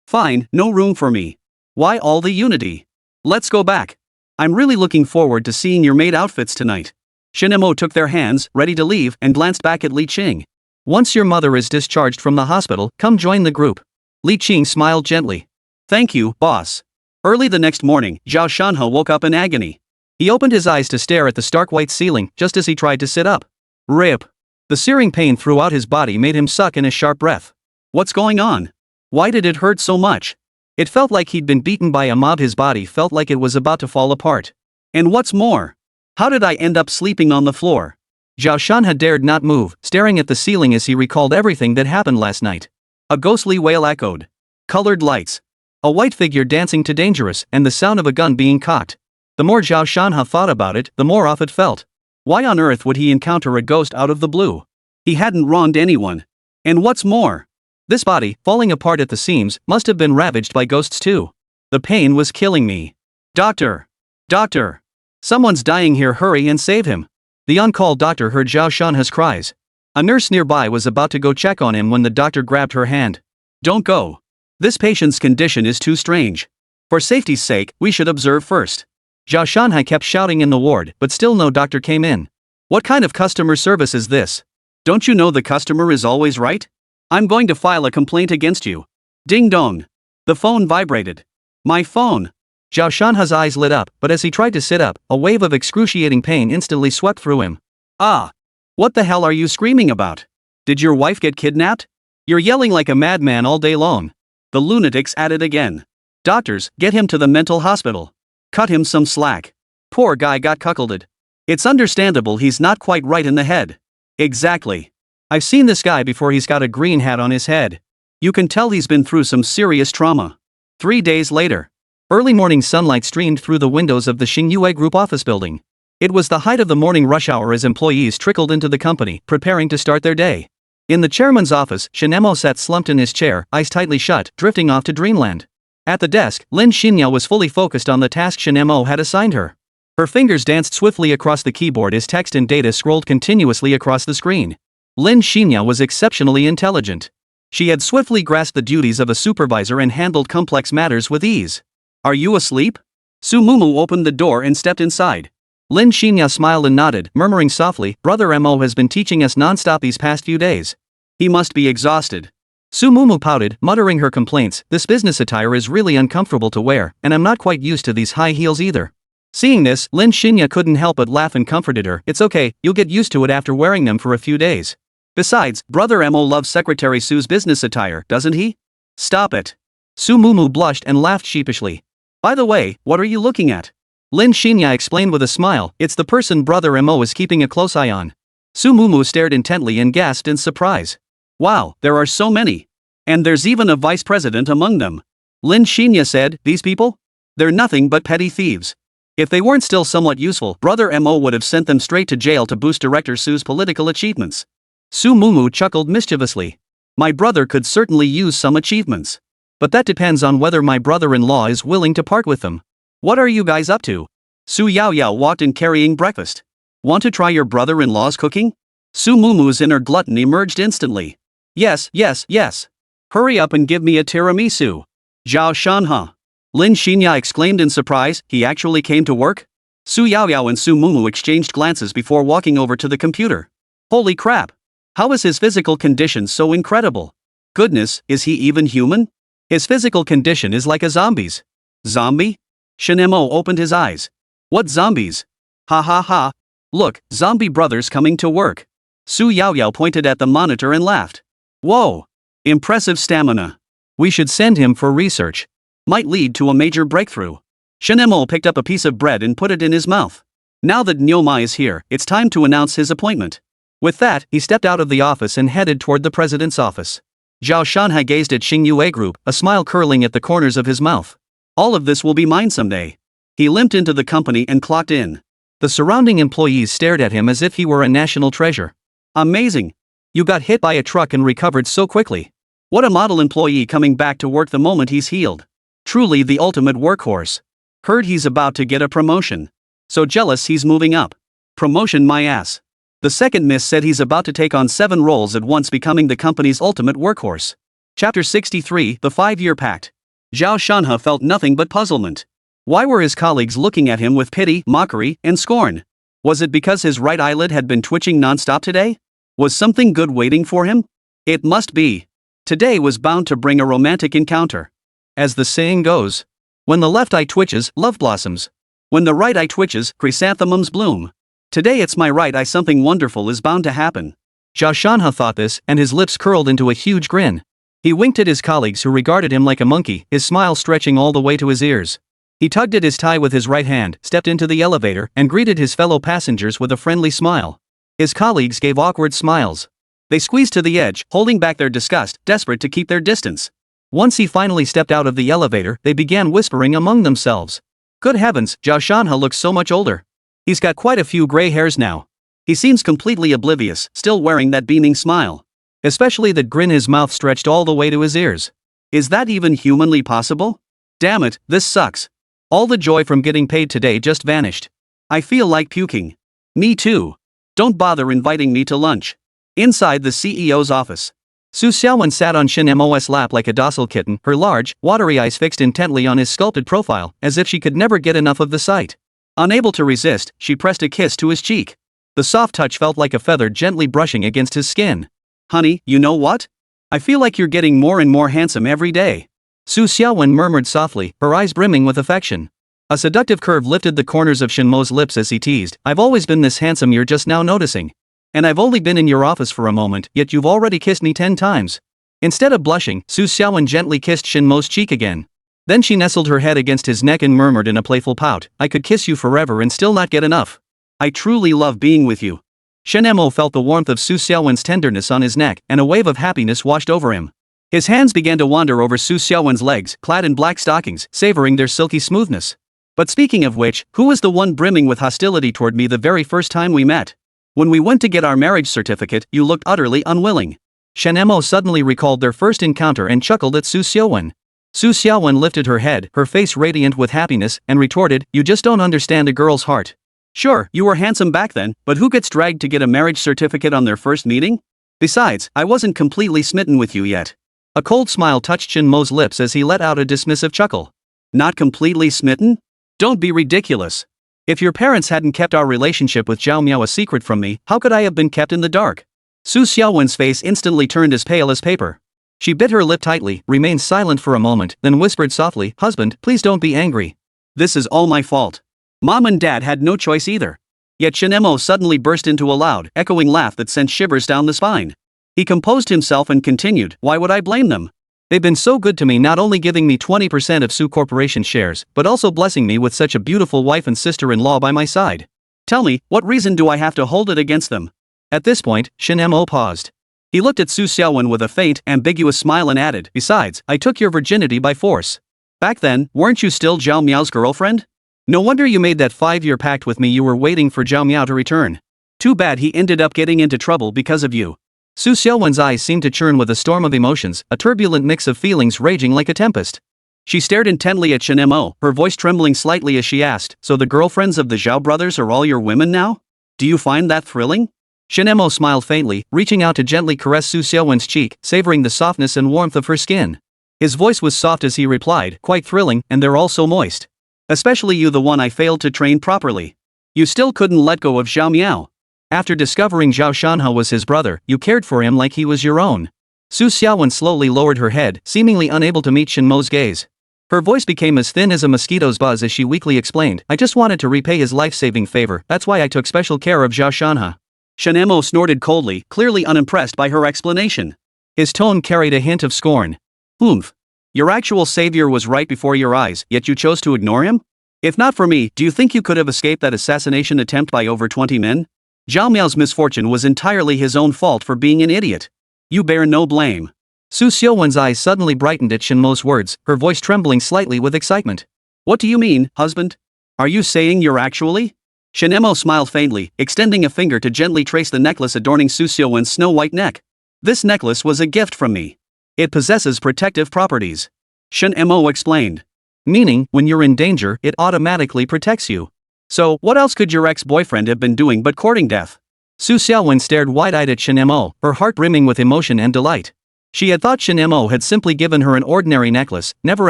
Fine, no room for me. Why all the unity? Let's go back. I'm really looking forward to seeing your maid outfits tonight. Shen Mo took their hands, ready to leave, and glanced back at Li Qing. Once your mother is discharged from the hospital, come join the group. Li Qing smiled gently. Thank you, boss. Early the next morning, Zhao Shanhe woke up in agony. He opened his eyes to stare at the stark white ceiling, just as he tried to sit up. Rip. The searing pain throughout his body made him suck in a sharp breath. What's going on? Why did it hurt so much? It felt like he'd been beaten by a mob. His body felt like it was about to fall apart. And what's more? How did I end up sleeping on the floor? Zhao Shanhe dared not move, staring at the ceiling as he recalled everything that happened last night. A ghostly wail echoed. Colored lights. A white figure dancing to Dangerous, and the sound of a gun being cocked. The more Zhao Shanhe thought about it, the more off it felt. Why on earth would he encounter a ghost out of the blue? He hadn't wronged anyone. And what's more? This body, falling apart at the seams, must have been ravaged by ghosts too. The pain was killing me. Doctor! Doctor! Someone's dying here, hurry and save him. The on-call doctor heard Zhao Shanhe's cries. A nurse nearby was about to go check on him when the doctor grabbed her hand. Don't go. This patient's condition is too strange. For safety's sake, we should observe first. Zhao Shanhe kept shouting in the ward, but still no doctor came in. What kind of customer service is this? Don't you know the customer is always right? I'm going to file a complaint against you. Ding dong. The phone vibrated. My phone. Zhao Shanhe's eyes lit up, but as he tried to sit up, a wave of excruciating pain instantly swept through him. Ah! What the hell are you screaming about? Did your wife get kidnapped? You're yelling like a madman all day long. The lunatics at it again. Doctors, get him to the mental hospital. Cut him some slack. Poor guy got cuckolded. It's understandable he's not quite right in the head. Exactly. I've seen this guy before. He's got a green hat on his head. You can tell he's been through some serious trauma. 3 days later. Early morning sunlight streamed through the windows of the Xingyue Group office building. It was the height of the morning rush hour as employees trickled into the company, preparing to start their day. In the chairman's office, Shen Mo sat slumped in his chair, eyes tightly shut, drifting off to dreamland. At the desk, Lin Xinya was fully focused on the task Shen Mo had assigned her. Her fingers danced swiftly across the keyboard as text and data scrolled continuously across the screen. Lin Xinya was exceptionally intelligent. She had swiftly grasped the duties of a supervisor and handled complex matters with ease. Are you asleep? Su Mumu opened the door and stepped inside. Lin Xinya smiled and nodded, murmuring softly, Brother Mo has been teaching us non-stop these past few days. He must be exhausted. Su Mumu pouted, muttering her complaints, this business attire is really uncomfortable to wear, and I'm not quite used to these high heels either. Seeing this, Lin Xinya couldn't help but laugh and comforted her, it's okay, you'll get used to it after wearing them for a few days. Besides, Brother Mo loves Secretary Su's business attire, doesn't he? Stop it. Su Mumu blushed and laughed sheepishly. By the way, what are you looking at? Lin Xinya explained with a smile, it's the person Brother Mo is keeping a close eye on. Su Mumu stared intently and gasped in surprise. Wow, there are so many. And there's even a vice president among them. Lin Xinya said, these people? They're nothing but petty thieves. If they weren't still somewhat useful, Brother Mo would have sent them straight to jail to boost Director Su's political achievements. Su Mumu chuckled mischievously. My brother could certainly use some achievements. But that depends on whether my brother-in-law is willing to part with them. What are you guys up to? Su Yao Yao walked in carrying breakfast. Want to try your brother-in-law's cooking? Su Mumu's inner glutton emerged instantly. Yes, yes, yes. Hurry up and give me a tiramisu. Zhao Shanhe. Lin Xinya exclaimed in surprise, he actually came to work? Su Yao Yao and Su Mumu exchanged glances before walking over to the computer. Holy crap. How is his physical condition so incredible? Goodness, is he even human? His physical condition is like a zombie's. Zombie? Shen Mo opened his eyes. What zombies? Ha ha ha. Look, zombie brothers coming to work. Su Yao Yao pointed at the monitor and laughed. Whoa. Impressive stamina. We should send him for research. Might lead to a major breakthrough. Shen Mo picked up a piece of bread and put it in his mouth. Now that Nyoma is here, it's time to announce his appointment. With that, he stepped out of the office and headed toward the president's office. Zhao Shanhe gazed at Xingyue Group, a smile curling at the corners of his mouth. All of this will be mine someday. He limped into the company and clocked in. The surrounding employees stared at him as if he were a national treasure. Amazing. You got hit by a truck and recovered so quickly. What a model employee coming back to work the moment he's healed. Truly the ultimate workhorse. Heard he's about to get a promotion. So jealous he's moving up. Promotion my ass. The second miss said he's about to take on 7 roles at once, becoming the company's ultimate workhorse. Chapter 63, The 5-Year Pact. Zhao Shanhe felt nothing but puzzlement. Why were his colleagues looking at him with pity, mockery, and scorn? Was it because his right eyelid had been twitching non-stop today? Was something good waiting for him? It must be. Today was bound to bring a romantic encounter. As the saying goes, when the left eye twitches, love blossoms. When the right eye twitches, chrysanthemums bloom. Today it's my right eye, something wonderful is bound to happen. Zhao Shanhe thought this, and his lips curled into a huge grin. He winked at his colleagues, who regarded him like a monkey, his smile stretching all the way to his ears. He tugged at his tie with his right hand, stepped into the elevator, and greeted his fellow passengers with a friendly smile. His colleagues gave awkward smiles. They squeezed to the edge, holding back their disgust, desperate to keep their distance. Once he finally stepped out of the elevator, they began whispering among themselves. Good heavens, Zhao Shanhe looks so much older. He's got quite a few gray hairs now. He seems completely oblivious, still wearing that beaming smile. Especially that grin, his mouth stretched all the way to his ears. Is that even humanly possible? Damn it, this sucks. All the joy from getting paid today just vanished. I feel like puking. Me too. Don't bother inviting me to lunch. Inside the CEO's office, Xiaowen sat on Shen Mo's lap like a docile kitten, her large, watery eyes fixed intently on his sculpted profile, as if she could never get enough of the sight. Unable to resist, she pressed a kiss to his cheek. The soft touch felt like a feather gently brushing against his skin. Honey, you know what? I feel like you're getting more and more handsome every day. Xiaowen murmured softly, her eyes brimming with affection. A seductive curve lifted the corners of Shen Mo's lips as he teased, I've always been this handsome, you're just now noticing. And I've only been in your office for a moment, yet you've already kissed me 10 times. Instead of blushing, Xiaowen gently kissed Shen Mo's cheek again. Then she nestled her head against his neck and murmured in a playful pout, I could kiss you forever and still not get enough. I truly love being with you. Shen Mo felt the warmth of Xiaowen's tenderness on his neck, and a wave of happiness washed over him. His hands began to wander over Xiaowen's legs, clad in black stockings, savoring their silky smoothness. But speaking of which, who was the one brimming with hostility toward me the very first time we met? When we went to get our marriage certificate, you looked utterly unwilling. Shen Mo suddenly recalled their first encounter and chuckled at Xiaowen. Xiaowen lifted her head, her face radiant with happiness, and retorted, you just don't understand a girl's heart. Sure, you were handsome back then, but who gets dragged to get a marriage certificate on their first meeting? Besides, I wasn't completely smitten with you yet. A cold smile touched Shen Mo's lips as he let out a dismissive chuckle. Not completely smitten? Don't be ridiculous. If your parents hadn't kept our relationship with Zhao Miao a secret from me, how could I have been kept in the dark? Xiaowen's face instantly turned as pale as paper. She bit her lip tightly, remained silent for a moment, then whispered softly, Husband, please don't be angry. This is all my fault. Mom and Dad had no choice either. Yet Shen Mo suddenly burst into a loud, echoing laugh that sent shivers down the spine. He composed himself and continued, why would I blame them? They've been so good to me, not only giving me 20% of Su Corporation shares, but also blessing me with such a beautiful wife and sister-in-law by my side. Tell me, what reason do I have to hold it against them? At this point, Shen Mo paused. He looked at Xiaowen with a faint, ambiguous smile and added, besides, I took your virginity by force. Back then, weren't you still Zhao Miao's girlfriend? No wonder you made that 5-year pact with me, you were waiting for Zhao Miao to return. Too bad he ended up getting into trouble because of you. Xiaowen's eyes seemed to churn with a storm of emotions, a turbulent mix of feelings raging like a tempest. She stared intently at Shen Mo, her voice trembling slightly as she asked, so the girlfriends of the Zhao brothers are all your women now? Do you find that thrilling? Shen Mo smiled faintly, reaching out to gently caress Xiaowen's cheek, savoring the softness and warmth of her skin. His voice was soft as he replied, quite thrilling, and they're all so moist. Especially you, the one I failed to train properly. You still couldn't let go of Zhao Miao. After discovering Zhao Shanhe was his brother, you cared for him like he was your own. Xiaowen slowly lowered her head, seemingly unable to meet Shen Mo's gaze. Her voice became as thin as a mosquito's buzz as she weakly explained, I just wanted to repay his life-saving favor, that's why I took special care of Zhao Shanhe. Shen Mo snorted coldly, clearly unimpressed by her explanation. His tone carried a hint of scorn. Oomph. Your actual savior was right before your eyes, yet you chose to ignore him? If not for me, do you think you could have escaped that assassination attempt by over 20 men? Zhao Miao's misfortune was entirely his own fault for being an idiot. You bear no blame. Xiaowen's eyes suddenly brightened at Shen Mo's words, her voice trembling slightly with excitement. What do you mean, husband? Are you saying you're actually? Shen Mo smiled faintly, extending a finger to gently trace the necklace adorning Xiaowen's snow-white neck. This necklace was a gift from me. It possesses protective properties. Shen Mo explained. Meaning, when you're in danger, it automatically protects you. So, what else could your ex-boyfriend have been doing but courting death? Su Xiaowen stared wide-eyed at Shen Mo, her heart brimming with emotion and delight. She had thought Shen Mo had simply given her an ordinary necklace, never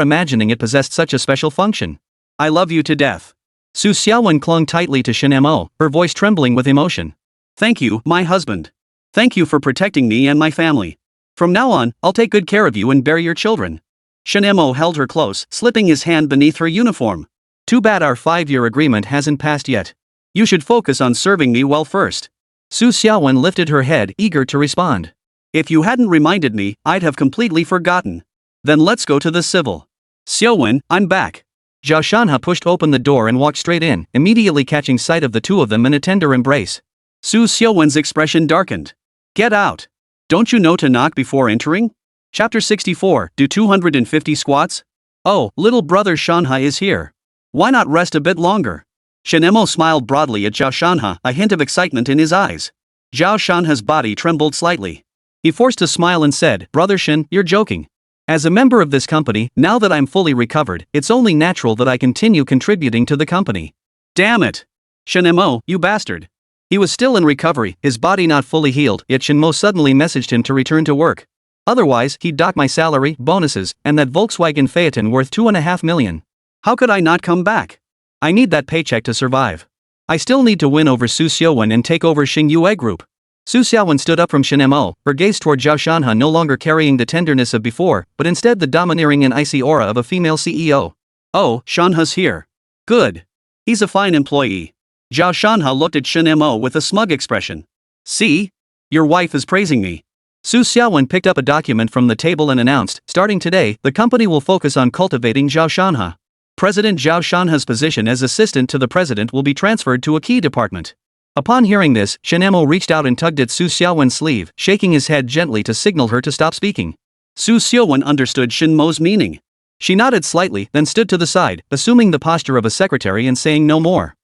imagining it possessed such a special function. I love you to death. Su Xiaowen clung tightly to Shen Mo, her voice trembling with emotion. Thank you, my husband. Thank you for protecting me and my family. From now on, I'll take good care of you and bear your children. Shen Mo held her close, slipping his hand beneath her uniform. Too bad our 5-year agreement hasn't passed yet. You should focus on serving me well first. Su Xiaowen lifted her head, eager to respond. If you hadn't reminded me, I'd have completely forgotten. Then let's go to the civil. Xiaowen, I'm back. Zhao Shanhe pushed open the door and walked straight in, immediately catching sight of the two of them in a tender embrace. Su Xiaowen's expression darkened. Get out. Don't you know to knock before entering? Chapter 64, do 250 squats? Oh, little brother Shanhe is here. Why not rest a bit longer? Shen Mo smiled broadly at Zhao Shanhe, a hint of excitement in his eyes. Zhao Shanhe's body trembled slightly. He forced a smile and said, Brother Shen, you're joking. As a member of this company, now that I'm fully recovered, it's only natural that I continue contributing to the company. Damn it! Shen Mo, you bastard. He was still in recovery, his body not fully healed, yet Shen Mo suddenly messaged him to return to work. Otherwise, he'd dock my salary, bonuses, and that Volkswagen Phaeton worth $2.5 million. How could I not come back? I need that paycheck to survive. I still need to win over Su Xiaowen and take over Xingyue Group. Su Xiaowen stood up from Shen Mo, her gaze toward Zhao Shanhe no longer carrying the tenderness of before, but instead the domineering and icy aura of a female CEO. Oh, Shanhe's here. Good. He's a fine employee. Zhao Shanhe looked at Shen Mo with a smug expression. See? Your wife is praising me. Su Xiaowen picked up a document from the table and announced, starting today, the company will focus on cultivating Zhao Shanhe. President Zhao Shanhe's position as assistant to the president will be transferred to a key department. Upon hearing this, Shen Mo reached out and tugged at Su Xiaowen's sleeve, shaking his head gently to signal her to stop speaking. Su Xiaowen understood Shen Mo's meaning. She nodded slightly, then stood to the side, assuming the posture of a secretary and saying no more.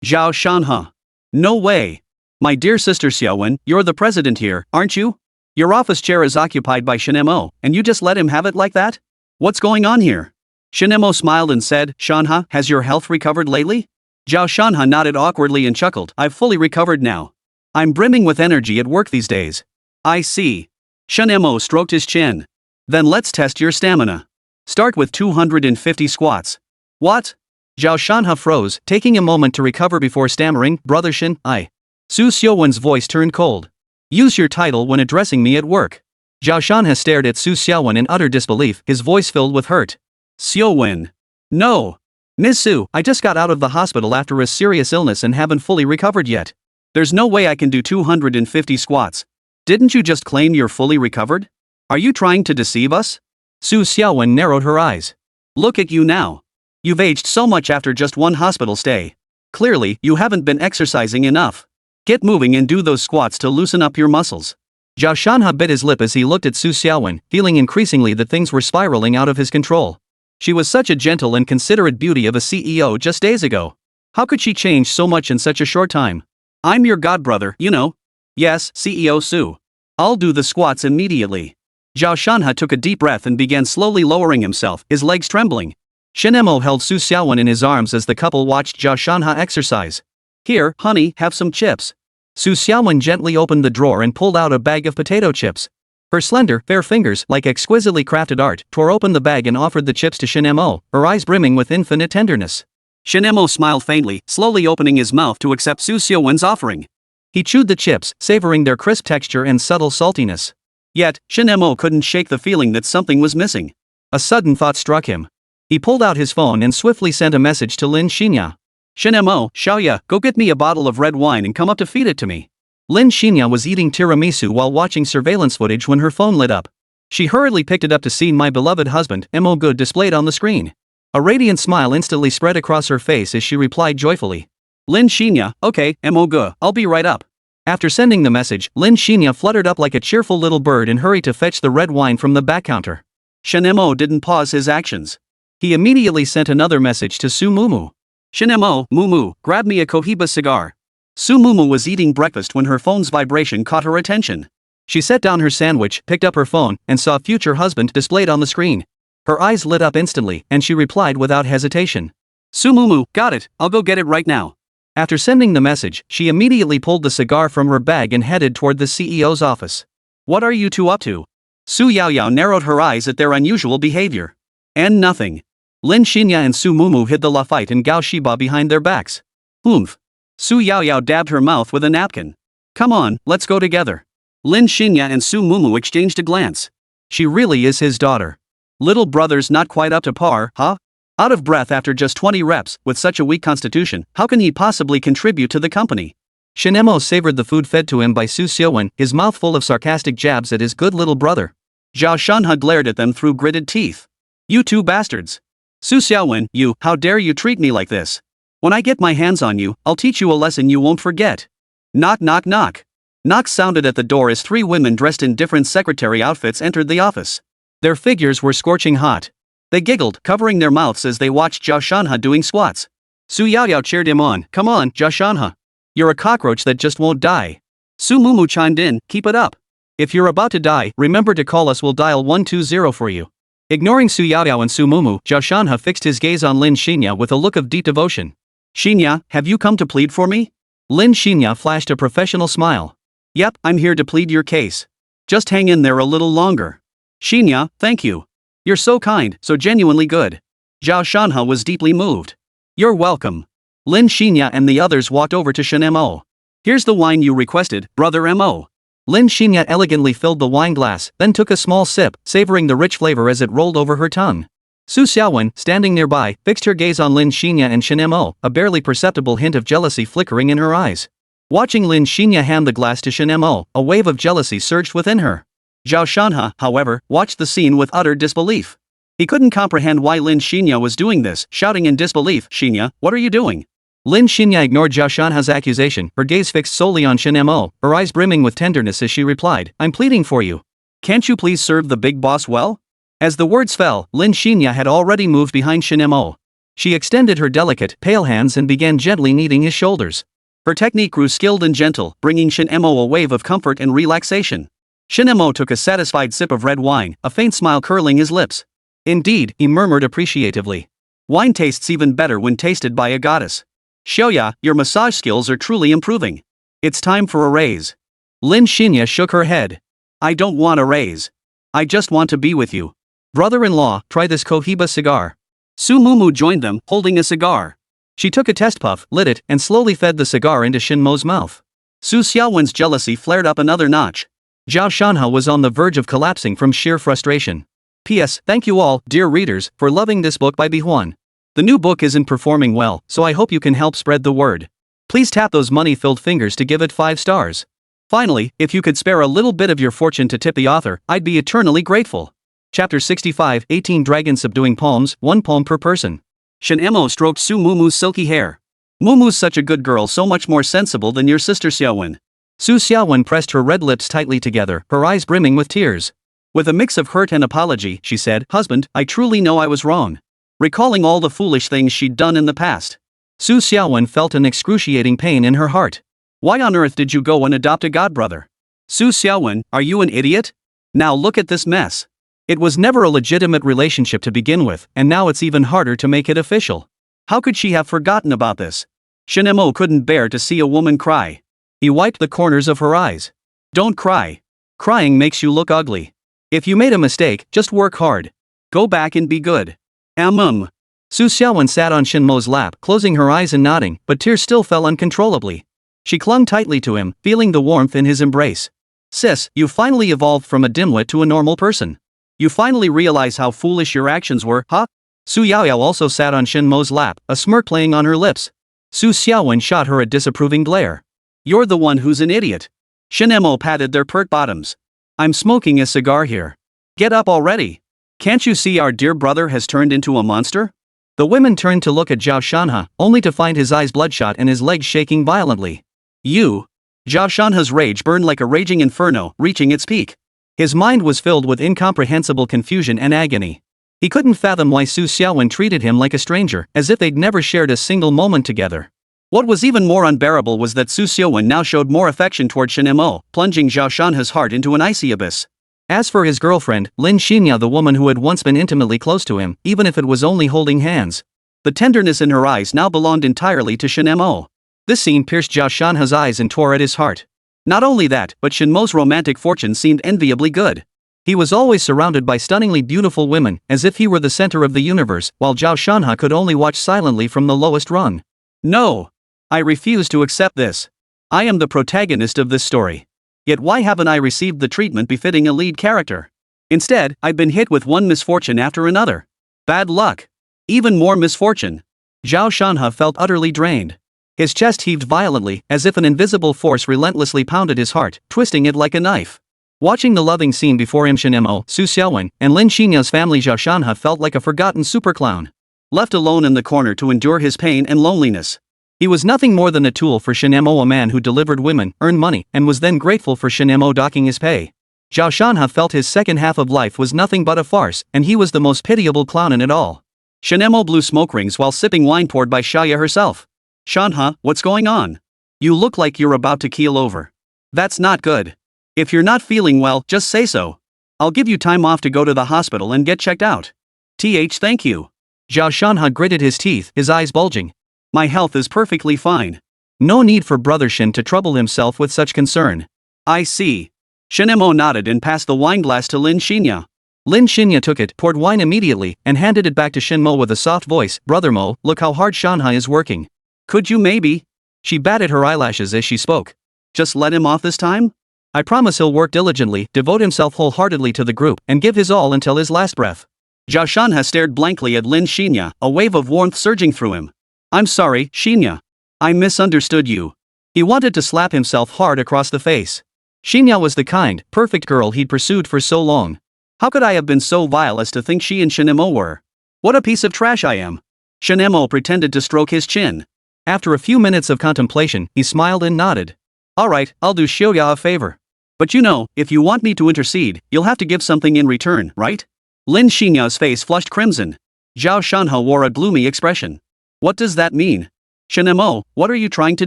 Zhao Shanhe. No way. My dear sister Xiaowen, you're the president here, aren't you? Your office chair is occupied by Shen Mo, and you just let him have it like that? What's going on here? Shen Mo smiled and said, Shanhe, has your health recovered lately? Zhao Shanhe nodded awkwardly and chuckled, I've fully recovered now. I'm brimming with energy at work these days. I see. Shen Mo stroked his chin. Then let's test your stamina. Start with 250 squats. What? Zhao Shanhe froze, taking a moment to recover before stammering, Brother Shen, I. Su Xiaowen's voice turned cold. Use your title when addressing me at work. Zhao Shanhe stared at Su Xiaowen in utter disbelief, his voice filled with hurt. Xiaowen. No. Ms. Su, I just got out of the hospital after a serious illness and haven't fully recovered yet. There's no way I can do 250 squats. Didn't you just claim you're fully recovered? Are you trying to deceive us? Su Xiaowen narrowed her eyes. Look at you now. You've aged so much after just one hospital stay. Clearly, you haven't been exercising enough. Get moving and do those squats to loosen up your muscles. Zhao Shanhe bit his lip as he looked at Su Xiaowen, feeling increasingly that things were spiraling out of his control. She was such a gentle and considerate beauty of a CEO just days ago. How could she change so much in such a short time? I'm your godbrother, you know. Yes, CEO Su. I'll do the squats immediately. Zhao Shanhe took a deep breath and began slowly lowering himself, his legs trembling. Shen Mo held Su Xiaowen in his arms as the couple watched Zhao Shanhe exercise. Here, honey, have some chips. Su Xiaowen gently opened the drawer and pulled out a bag of potato chips. Her slender, fair fingers, like exquisitely crafted art, tore open the bag and offered the chips to Shen Mo, her eyes brimming with infinite tenderness. Shen Mo smiled faintly, slowly opening his mouth to accept Su Xiaowen's offering. He chewed the chips, savoring their crisp texture and subtle saltiness. Yet, Shen Mo couldn't shake the feeling that something was missing. A sudden thought struck him. He pulled out his phone and swiftly sent a message to Lin Xinya. Shen Mo, Xiaoya, go get me a bottle of red wine and come up to feed it to me. Lin Xinya was eating tiramisu while watching surveillance footage when her phone lit up. She hurriedly picked it up to see my beloved husband, Mo Good, displayed on the screen. A radiant smile instantly spread across her face as she replied joyfully. Lin Xinya, okay, Mo Good, I'll be right up. After sending the message, Lin Xinya fluttered up like a cheerful little bird and hurried to fetch the red wine from the back counter. Shen Mo didn't pause his actions. He immediately sent another message to Su Mumu. Shen Mo, Mumu, grab me a Cohiba cigar. Su Mumu was eating breakfast when her phone's vibration caught her attention. She set down her sandwich, picked up her phone, and saw future husband displayed on the screen. Her eyes lit up instantly, and she replied without hesitation. Su Mumu, got it, I'll go get it right now. After sending the message, she immediately pulled the cigar from her bag and headed toward the CEO's office. What are you two up to? Su Yaoyao narrowed her eyes at their unusual behavior. And nothing. Lin Xinya and Su Mumu hid the Lafite and Gao Shiba behind their backs. Oomph. Su Yaoyao dabbed her mouth with a napkin. Come on, let's go together. Lin Xinya and Su Mumu exchanged a glance. She really is his daughter. Little brother's not quite up to par, huh? Out of breath after just 20 reps, with such a weak constitution, how can he possibly contribute to the company? Shen Mo savored the food fed to him by Su Xiaowen, his mouth full of sarcastic jabs at his good little brother. Zhao Shanhe glared at them through gritted teeth. You two bastards. Su Xiaowen, you, how dare you treat me like this? When I get my hands on you, I'll teach you a lesson you won't forget. Knock knock knock. Knocks sounded at the door as three women dressed in different secretary outfits entered the office. Their figures were scorching hot. They giggled, covering their mouths as they watched Zhao Shanhe doing squats. Su Yaoyao cheered him on. Come on, Zhao Shanhe. You're a cockroach that just won't die. Su Mumu chimed in, keep it up. If you're about to die, remember to call us, we'll dial 120 for you. Ignoring Su Yaoyao and Su Mumu, Zhao Shanhe fixed his gaze on Lin Xinya with a look of deep devotion. Xinya, have you come to plead for me? Lin Xinya flashed a professional smile. Yep, I'm here to plead your case. Just hang in there a little longer. Xinya, thank you. You're so kind, so genuinely good. Zhao Shanhe was deeply moved. You're welcome. Lin Xinya and the others walked over to Shen Mo. Here's the wine you requested, brother Mo. Lin Xinya elegantly filled the wine glass, then took a small sip, savoring the rich flavor as it rolled over her tongue. Su Xiaowen, standing nearby, fixed her gaze on Lin Xinya and Shen Mo, a barely perceptible hint of jealousy flickering in her eyes. Watching Lin Xinya hand the glass to Shen Mo, a wave of jealousy surged within her. Zhao Shanhe, however, watched the scene with utter disbelief. He couldn't comprehend why Lin Xinya was doing this, shouting in disbelief, Xinya, what are you doing? Lin Xinya ignored Zhao Shanhe's accusation, her gaze fixed solely on Shen Mo, her eyes brimming with tenderness as she replied, I'm pleading for you. Can't you please serve the big boss well? As the words fell, Lin Xinya had already moved behind Shen Mo. She extended her delicate, pale hands and began gently kneading his shoulders. Her technique grew skilled and gentle, bringing Shen Mo a wave of comfort and relaxation. Shen Mo took a satisfied sip of red wine, a faint smile curling his lips. Indeed, he murmured appreciatively. Wine tastes even better when tasted by a goddess. Xiaoya, your massage skills are truly improving. It's time for a raise. Lin Xinya shook her head. I don't want a raise. I just want to be with you. Brother-in-law, try this Cohiba cigar. Su Mumu joined them, holding a cigar. She took a test puff, lit it, and slowly fed the cigar into Shen Mo's mouth. Su Xiaowen's jealousy flared up another notch. Zhao Shanhe was on the verge of collapsing from sheer frustration. P.S. Thank you all, dear readers, for loving this book by Bihuan. The new book isn't performing well, so I hope you can help spread the word. Please tap those money-filled fingers to give it 5 stars. Finally, if you could spare a little bit of your fortune to tip the author, I'd be eternally grateful. Chapter 65, 18 Dragons Subduing Palms, 1 palm per person. Shen Mo stroked Su Mumu's silky hair. Mumu's such a good girl, so much more sensible than your sister Xiaowen. Su Xiaowen pressed her red lips tightly together, her eyes brimming with tears. With a mix of hurt and apology, she said, Husband, I truly know I was wrong. Recalling all the foolish things she'd done in the past. Su Xiaowen felt an excruciating pain in her heart. Why on earth did you go and adopt a godbrother? Su Xiaowen, are you an idiot? Now look at this mess. It was never a legitimate relationship to begin with, and now it's even harder to make it official. How could she have forgotten about this? Shen Mo couldn't bear to see a woman cry. He wiped the corners of her eyes. Don't cry. Crying makes you look ugly. If you made a mistake, just work hard. Go back and be good. Su Xiaowen sat on Shen Mo's lap, closing her eyes and nodding, but tears still fell uncontrollably. She clung tightly to him, feeling the warmth in his embrace. Sis, you finally evolved from a dimwit to a normal person. You finally realize how foolish your actions were, huh? Su Yaoyao also sat on Shen Mo's lap, a smirk playing on her lips. Su Xiaowen shot her a disapproving glare. You're the one who's an idiot. Shen Mo patted their pert bottoms. I'm smoking a cigar here. Get up already. Can't you see our dear brother has turned into a monster? The women turned to look at Zhao Shanhe, only to find his eyes bloodshot and his legs shaking violently. You? Zhao Shanhe's rage burned like a raging inferno, reaching its peak. His mind was filled with incomprehensible confusion and agony. He couldn't fathom why Su Xiaowen treated him like a stranger, as if they'd never shared a single moment together. What was even more unbearable was that Su Xiaowen now showed more affection toward Shen Mo, plunging Zhao Shanhe's heart into an icy abyss. As for his girlfriend, Lin Xinya, the woman who had once been intimately close to him, even if it was only holding hands. The tenderness in her eyes now belonged entirely to Shen Mo. This scene pierced Zhao Shanhe's eyes and tore at his heart. Not only that, but Shen Mo's romantic fortune seemed enviably good. He was always surrounded by stunningly beautiful women, as if he were the center of the universe, while Zhao Shanhe could only watch silently from the lowest rung. No! I refuse to accept this. I am the protagonist of this story. Yet why haven't I received the treatment befitting a lead character? Instead, I've been hit with one misfortune after another. Bad luck. Even more misfortune. Zhao Shanhe felt utterly drained. His chest heaved violently, as if an invisible force relentlessly pounded his heart, twisting it like a knife. Watching the loving scene before him, Shen Mo, Su Xiaowen, and Lin Xinya's family, Zhao Shanhe felt like a forgotten superclown. Left alone in the corner to endure his pain and loneliness. He was nothing more than a tool for Shen Mo, a man who delivered women, earned money, and was then grateful for Shen Mo docking his pay. Zhao Shanhe felt his second half of life was nothing but a farce, and he was the most pitiable clown in it all. Shen Mo blew smoke rings while sipping wine poured by Xia herself. Shanhe, what's going on? You look like you're about to keel over. That's not good. If you're not feeling well, just say so. I'll give you time off to go to the hospital and get checked out. Thank you. Zhao Shanhe gritted his teeth, his eyes bulging. My health is perfectly fine. No need for Brother Shen to trouble himself with such concern. I see. Shen Mo nodded and passed the wineglass to Lin Xinya. Lin Xinya took it, poured wine immediately, and handed it back to Shen Mo with a soft voice. Brother Mo, look how hard Shanhe is working. Could you maybe? She batted her eyelashes as she spoke. Just let him off this time? I promise he'll work diligently, devote himself wholeheartedly to the group, and give his all until his last breath. Zhao Shanhe stared blankly at Lin Xinya, a wave of warmth surging through him. I'm sorry, Xinya. I misunderstood you. He wanted to slap himself hard across the face. Xinya was the kind, perfect girl he'd pursued for so long. How could I have been so vile as to think she and Shen Mo were? What a piece of trash I am. Shen Mo pretended to stroke his chin. After a few minutes of contemplation, he smiled and nodded. Alright, I'll do Xiaoya a favor. But you know, if you want me to intercede, you'll have to give something in return, right? Lin Xinya's face flushed crimson. Zhao Shanhe wore a gloomy expression. What does that mean? Shen Mo, what are you trying to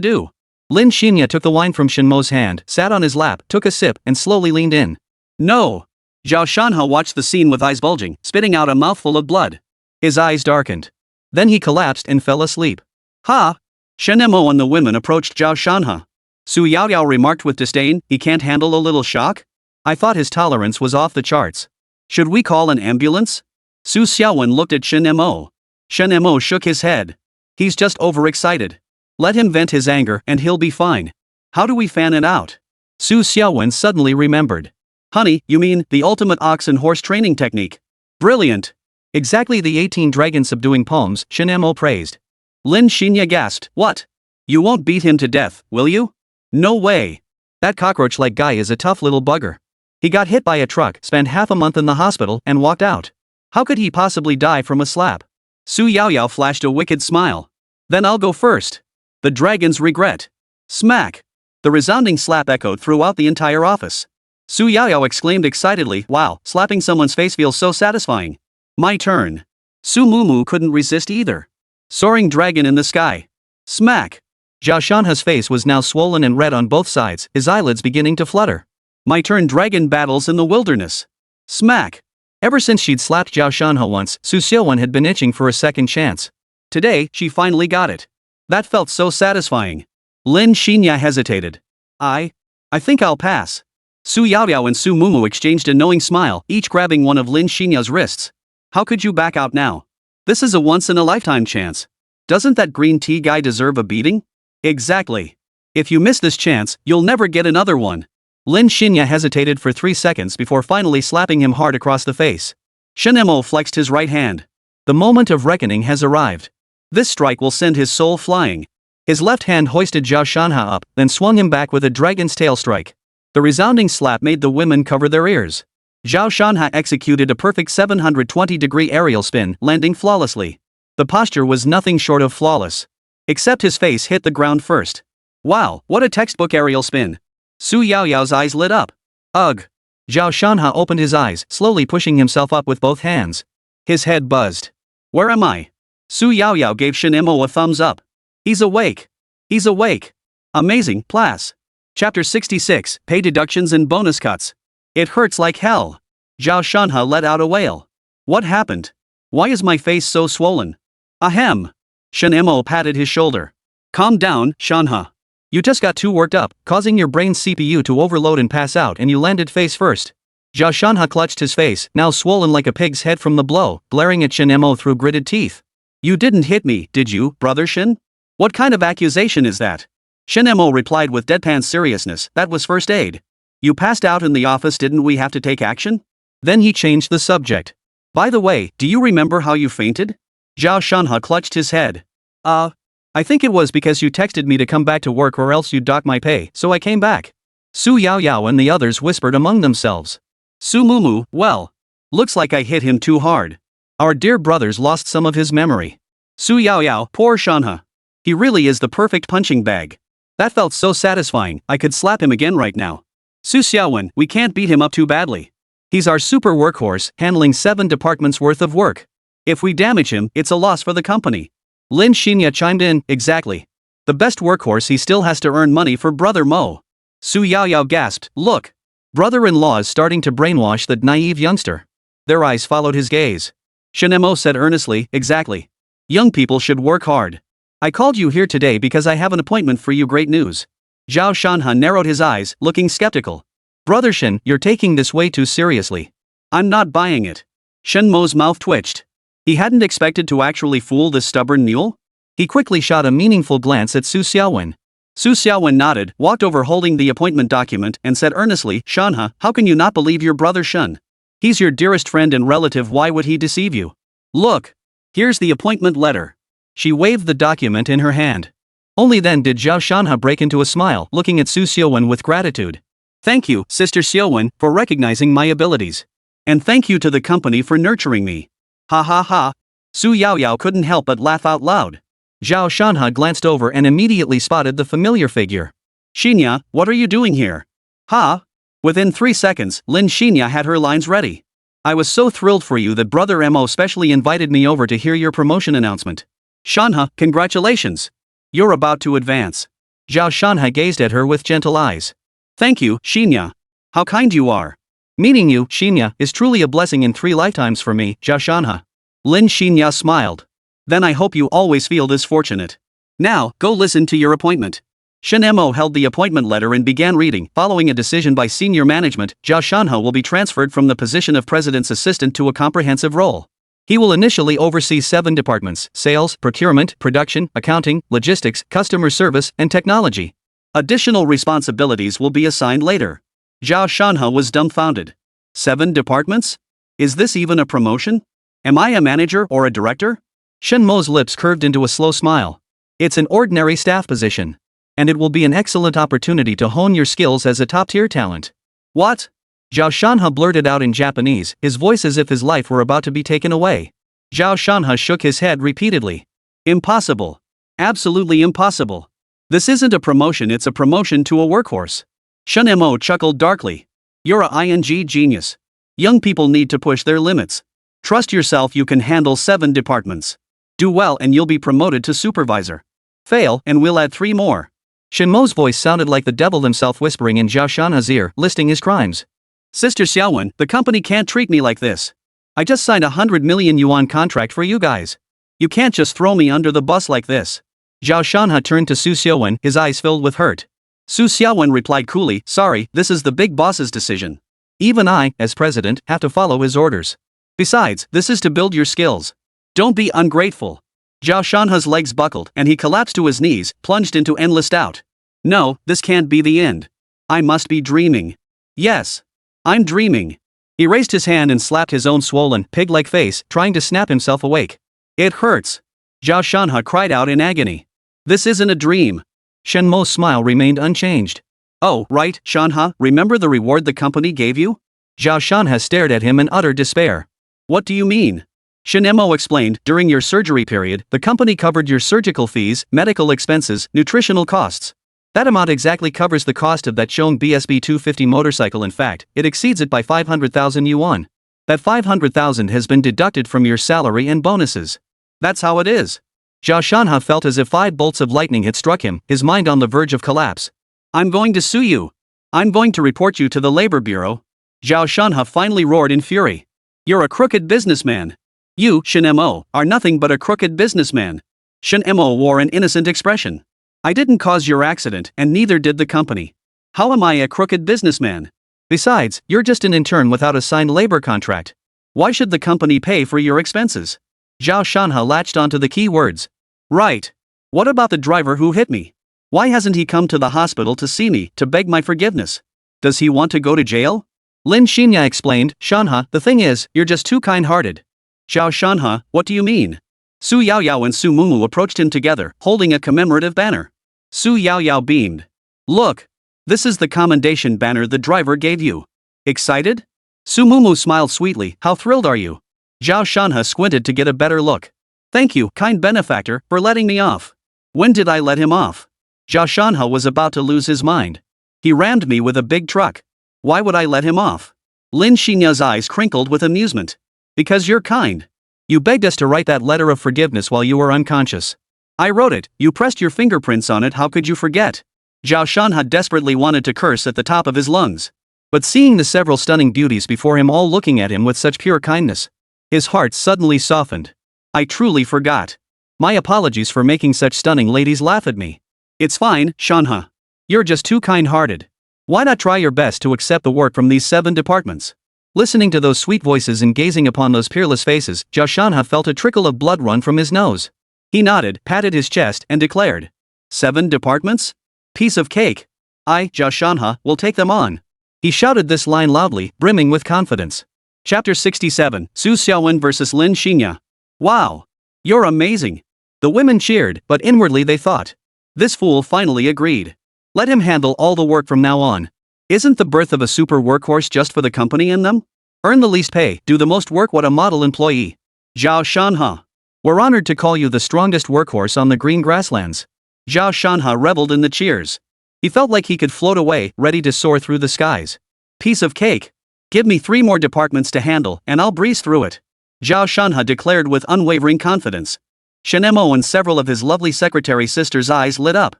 do? Lin Xinya took the wine from Shen Mo's hand, sat on his lap, took a sip, and slowly leaned in. No! Zhao Shanhe watched the scene with eyes bulging, spitting out a mouthful of blood. His eyes darkened. Then he collapsed and fell asleep. Ha! Shen Mo and the women approached Zhao Shanhe. Su Yaoyao remarked with disdain, he can't handle a little shock? I thought his tolerance was off the charts. Should we call an ambulance? Su Xiaowen looked at Shen Mo. Shen Mo shook his head. He's just overexcited. Let him vent his anger and he'll be fine. How do we fan it out? Su Xiaowen suddenly remembered. Honey, you mean the ultimate ox and horse training technique? Brilliant. Exactly the 18 dragon subduing palms, Shen Mo praised. Lin Xinya gasped, what? You won't beat him to death, will you? No way. That cockroach-like guy is a tough little bugger. He got hit by a truck, spent half a month in the hospital, and walked out. How could he possibly die from a slap? Su Yaoyao flashed a wicked smile. Then I'll go first. The dragon's regret. Smack. The resounding slap echoed throughout the entire office. Su Yaoyao exclaimed excitedly, wow, slapping someone's face feels so satisfying. My turn. Su Mumu couldn't resist either. Soaring dragon in the sky. Smack. Zhao Shanhe's face was now swollen and red on both sides, his eyelids beginning to flutter. My turn. Dragon battles in the wilderness. Smack. Ever since she'd slapped Zhao Shanhe once, Su Xiaowen had been itching for a second chance. Today, she finally got it. That felt so satisfying. Lin Xinya hesitated. I think I'll pass. Su Yaoyao and Su Mumu exchanged a knowing smile, each grabbing one of Lin Xinya's wrists. How could you back out now? This is a once-in-a-lifetime chance. Doesn't that green tea guy deserve a beating? Exactly. If you miss this chance, you'll never get another one. Lin Xinya hesitated for 3 seconds before finally slapping him hard across the face. Shen Mo flexed his right hand. The moment of reckoning has arrived. This strike will send his soul flying. His left hand hoisted Zhao Shanhe up, then swung him back with a dragon's tail strike. The resounding slap made the women cover their ears. Zhao Shanhe executed a perfect 720-degree aerial spin, landing flawlessly. The posture was nothing short of flawless. Except his face hit the ground first. Wow, what a textbook aerial spin. Su Yaoyao's eyes lit up. Ugh. Zhao Shanhe opened his eyes, slowly pushing himself up with both hands. His head buzzed. Where am I? Su Yaoyao gave Shen Mo a thumbs up. He's awake. He's awake. Amazing, Plas. Chapter 66, Pay Deductions and Bonus Cuts. It hurts like hell. Zhao Shanhe let out a wail. What happened? Why is my face so swollen? Ahem. Shen Mo patted his shoulder. Calm down, Shanhe. You just got too worked up, causing your brain's CPU to overload and pass out, and you landed face first. Zhao Shanhe clutched his face, now swollen like a pig's head from the blow, glaring at Shen Mo through gritted teeth. You didn't hit me, did you, brother Shen? What kind of accusation is that? Shen Mo replied with deadpan seriousness, that was first aid. You passed out in the office, didn't we have to take action? Then he changed the subject. By the way, do you remember how you fainted? Zhao Shanhe clutched his head. I think it was because you texted me to come back to work or else you'd dock my pay, so I came back. Su Yaoyao and the others whispered among themselves. Su Mumu, well. Looks like I hit him too hard. Our dear brother's lost some of his memory. Su Yaoyao, poor Shanhe. He really is the perfect punching bag. That felt so satisfying, I could slap him again right now. Su Xiaowen, we can't beat him up too badly. He's our super workhorse, handling 7 departments worth of work. If we damage him, it's a loss for the company. Lin Xinya chimed in, exactly. The best workhorse, he still has to earn money for brother Mo. Su Yaoyao gasped, look. Brother-in-law is starting to brainwash that naive youngster. Their eyes followed his gaze. Shen Mo said earnestly, exactly. Young people should work hard. I called you here today because I have an appointment for you, great news. Zhao Shanhe narrowed his eyes, looking skeptical. Brother Shen, you're taking this way too seriously. I'm not buying it. Shen Mo's mouth twitched. He hadn't expected to actually fool this stubborn mule. He quickly shot a meaningful glance at Su Xiaowen. Su Xiaowen nodded, walked over holding the appointment document, and said earnestly, Shanhe, how can you not believe your brother Shen? He's your dearest friend and relative, why would he deceive you? Look. Here's the appointment letter. She waved the document in her hand. Only then did Zhao Shanhe break into a smile, looking at Su Xiaowen with gratitude. Thank you, Sister Xiaowen, for recognizing my abilities. And thank you to the company for nurturing me. Ha ha ha. Su Yaoyao couldn't help but laugh out loud. Zhao Shanhe glanced over and immediately spotted the familiar figure. Xinya, what are you doing here? Ha? Within 3 seconds, Lin Xinya had her lines ready. I was so thrilled for you that Brother Mo specially invited me over to hear your promotion announcement. Shanhe, congratulations. You're about to advance. Zhao Shanhe gazed at her with gentle eyes. Thank you, Xinya. How kind you are. Meeting you, Xinya, is truly a blessing in 3 lifetimes for me, Zhao Shanhe. Lin Xinya smiled. Then I hope you always feel this fortunate. Now, go listen to your appointment. Shen Mo held the appointment letter and began reading. Following a decision by senior management, Zhao Shanhe will be transferred from the position of president's assistant to a comprehensive role. He will initially oversee 7 departments: sales, procurement, production, accounting, logistics, customer service, and technology. Additional responsibilities will be assigned later. Zhao Shanhe was dumbfounded. 7 departments? Is this even a promotion? Am I a manager or a director? Shen Mo's lips curved into a slow smile. It's an ordinary staff position. And it will be an excellent opportunity to hone your skills as a top-tier talent. What? Zhao Shanhe blurted out in Japanese, his voice as if his life were about to be taken away. Zhao Shanhe shook his head repeatedly. Impossible. Absolutely impossible. This isn't a promotion, it's a promotion to a workhorse. Shen Mo chuckled darkly. You're a ing genius. Young people need to push their limits. Trust yourself, you can handle 7 departments. Do well and you'll be promoted to supervisor. Fail and we'll add 3 more. Shen Mo's voice sounded like the devil himself whispering in Zhao Shanhe's ear, listing his crimes. Sister Xiaowen, the company can't treat me like this. I just signed a 100 million yuan contract for you guys. You can't just throw me under the bus like this. Zhao Shanhe turned to Su Xiaowen, his eyes filled with hurt. Su Xiaowen replied coolly, sorry, this is the big boss's decision. Even I, as president, have to follow his orders. Besides, this is to build your skills. Don't be ungrateful. Zhao Shanhe's legs buckled and he collapsed to his knees, plunged into endless doubt. No, this can't be the end. I must be dreaming. Yes. I'm dreaming. He raised his hand and slapped his own swollen, pig-like face, trying to snap himself awake. It hurts. Zhao Shanhe cried out in agony. This isn't a dream. Shen Mo's smile remained unchanged. Oh, right, Shanhe, remember the reward the company gave you? Zhao Shanhe stared at him in utter despair. What do you mean? Shen Mo explained, during your surgery period, the company covered your surgical fees, medical expenses, nutritional costs. That amount exactly covers the cost of that Xiaowen BSB 250 motorcycle. In fact, it exceeds it by 500,000 yuan. That 500,000 has been deducted from your salary and bonuses. That's how it is. Zhao Shanhe felt as if 5 bolts of lightning had struck him, his mind on the verge of collapse. I'm going to sue you. I'm going to report you to the Labor Bureau. Zhao Shanhe finally roared in fury. You're a crooked businessman. You, Shen Mo, are nothing but a crooked businessman. Shen Mo wore an innocent expression. I didn't cause your accident, and neither did the company. How am I a crooked businessman? Besides, you're just an intern without a signed labor contract. Why should the company pay for your expenses? Zhao Shanhe latched onto the key words. Right. What about the driver who hit me? Why hasn't he come to the hospital to see me, to beg my forgiveness? Does he want to go to jail? Lin Xinya explained. Shanhe, the thing is, you're just too kind-hearted. Zhao Shanhe, what do you mean? Su Yaoyao and Su Mumu approached him together, holding a commemorative banner. Su Yaoyao beamed. Look. This is the commendation banner the driver gave you. Excited? Su Mumu smiled sweetly. How thrilled are you? Zhao Shanhe squinted to get a better look. Thank you, kind benefactor, for letting me off. When did I let him off? Zhao Shanhe was about to lose his mind. He rammed me with a big truck. Why would I let him off? Lin Xinya's eyes crinkled with amusement. Because you're kind. You begged us to write that letter of forgiveness while you were unconscious. I wrote it, you pressed your fingerprints on it, how could you forget? Zhao Shanhe desperately wanted to curse at the top of his lungs. But seeing the several stunning beauties before him all looking at him with such pure kindness, his heart suddenly softened. I truly forgot. My apologies for making such stunning ladies laugh at me. It's fine, Shanhe. You're just too kind-hearted. Why not try your best to accept the work from these 7 departments? Listening to those sweet voices and gazing upon those peerless faces, Zhao Shanhe felt a trickle of blood run from his nose. He nodded, patted his chest, and declared. 7 departments? Piece of cake. I, Zhao Shanhe, will take them on. He shouted this line loudly, brimming with confidence. Chapter 67, Su Xiaowen vs Lin Xinya. Wow! You're amazing! The women cheered, but inwardly they thought. This fool finally agreed. Let him handle all the work from now on. Isn't the birth of a super workhorse just for the company and them? Earn the least pay, do the most work, what a model employee. Zhao Shanhe. We're honored to call you the strongest workhorse on the green grasslands. Zhao Shanhe reveled in the cheers. He felt like he could float away, ready to soar through the skies. Piece of cake. Give me 3 more departments to handle, and I'll breeze through it. Zhao Shanhe declared with unwavering confidence. Shen Mo and several of his lovely secretary sisters' eyes lit up.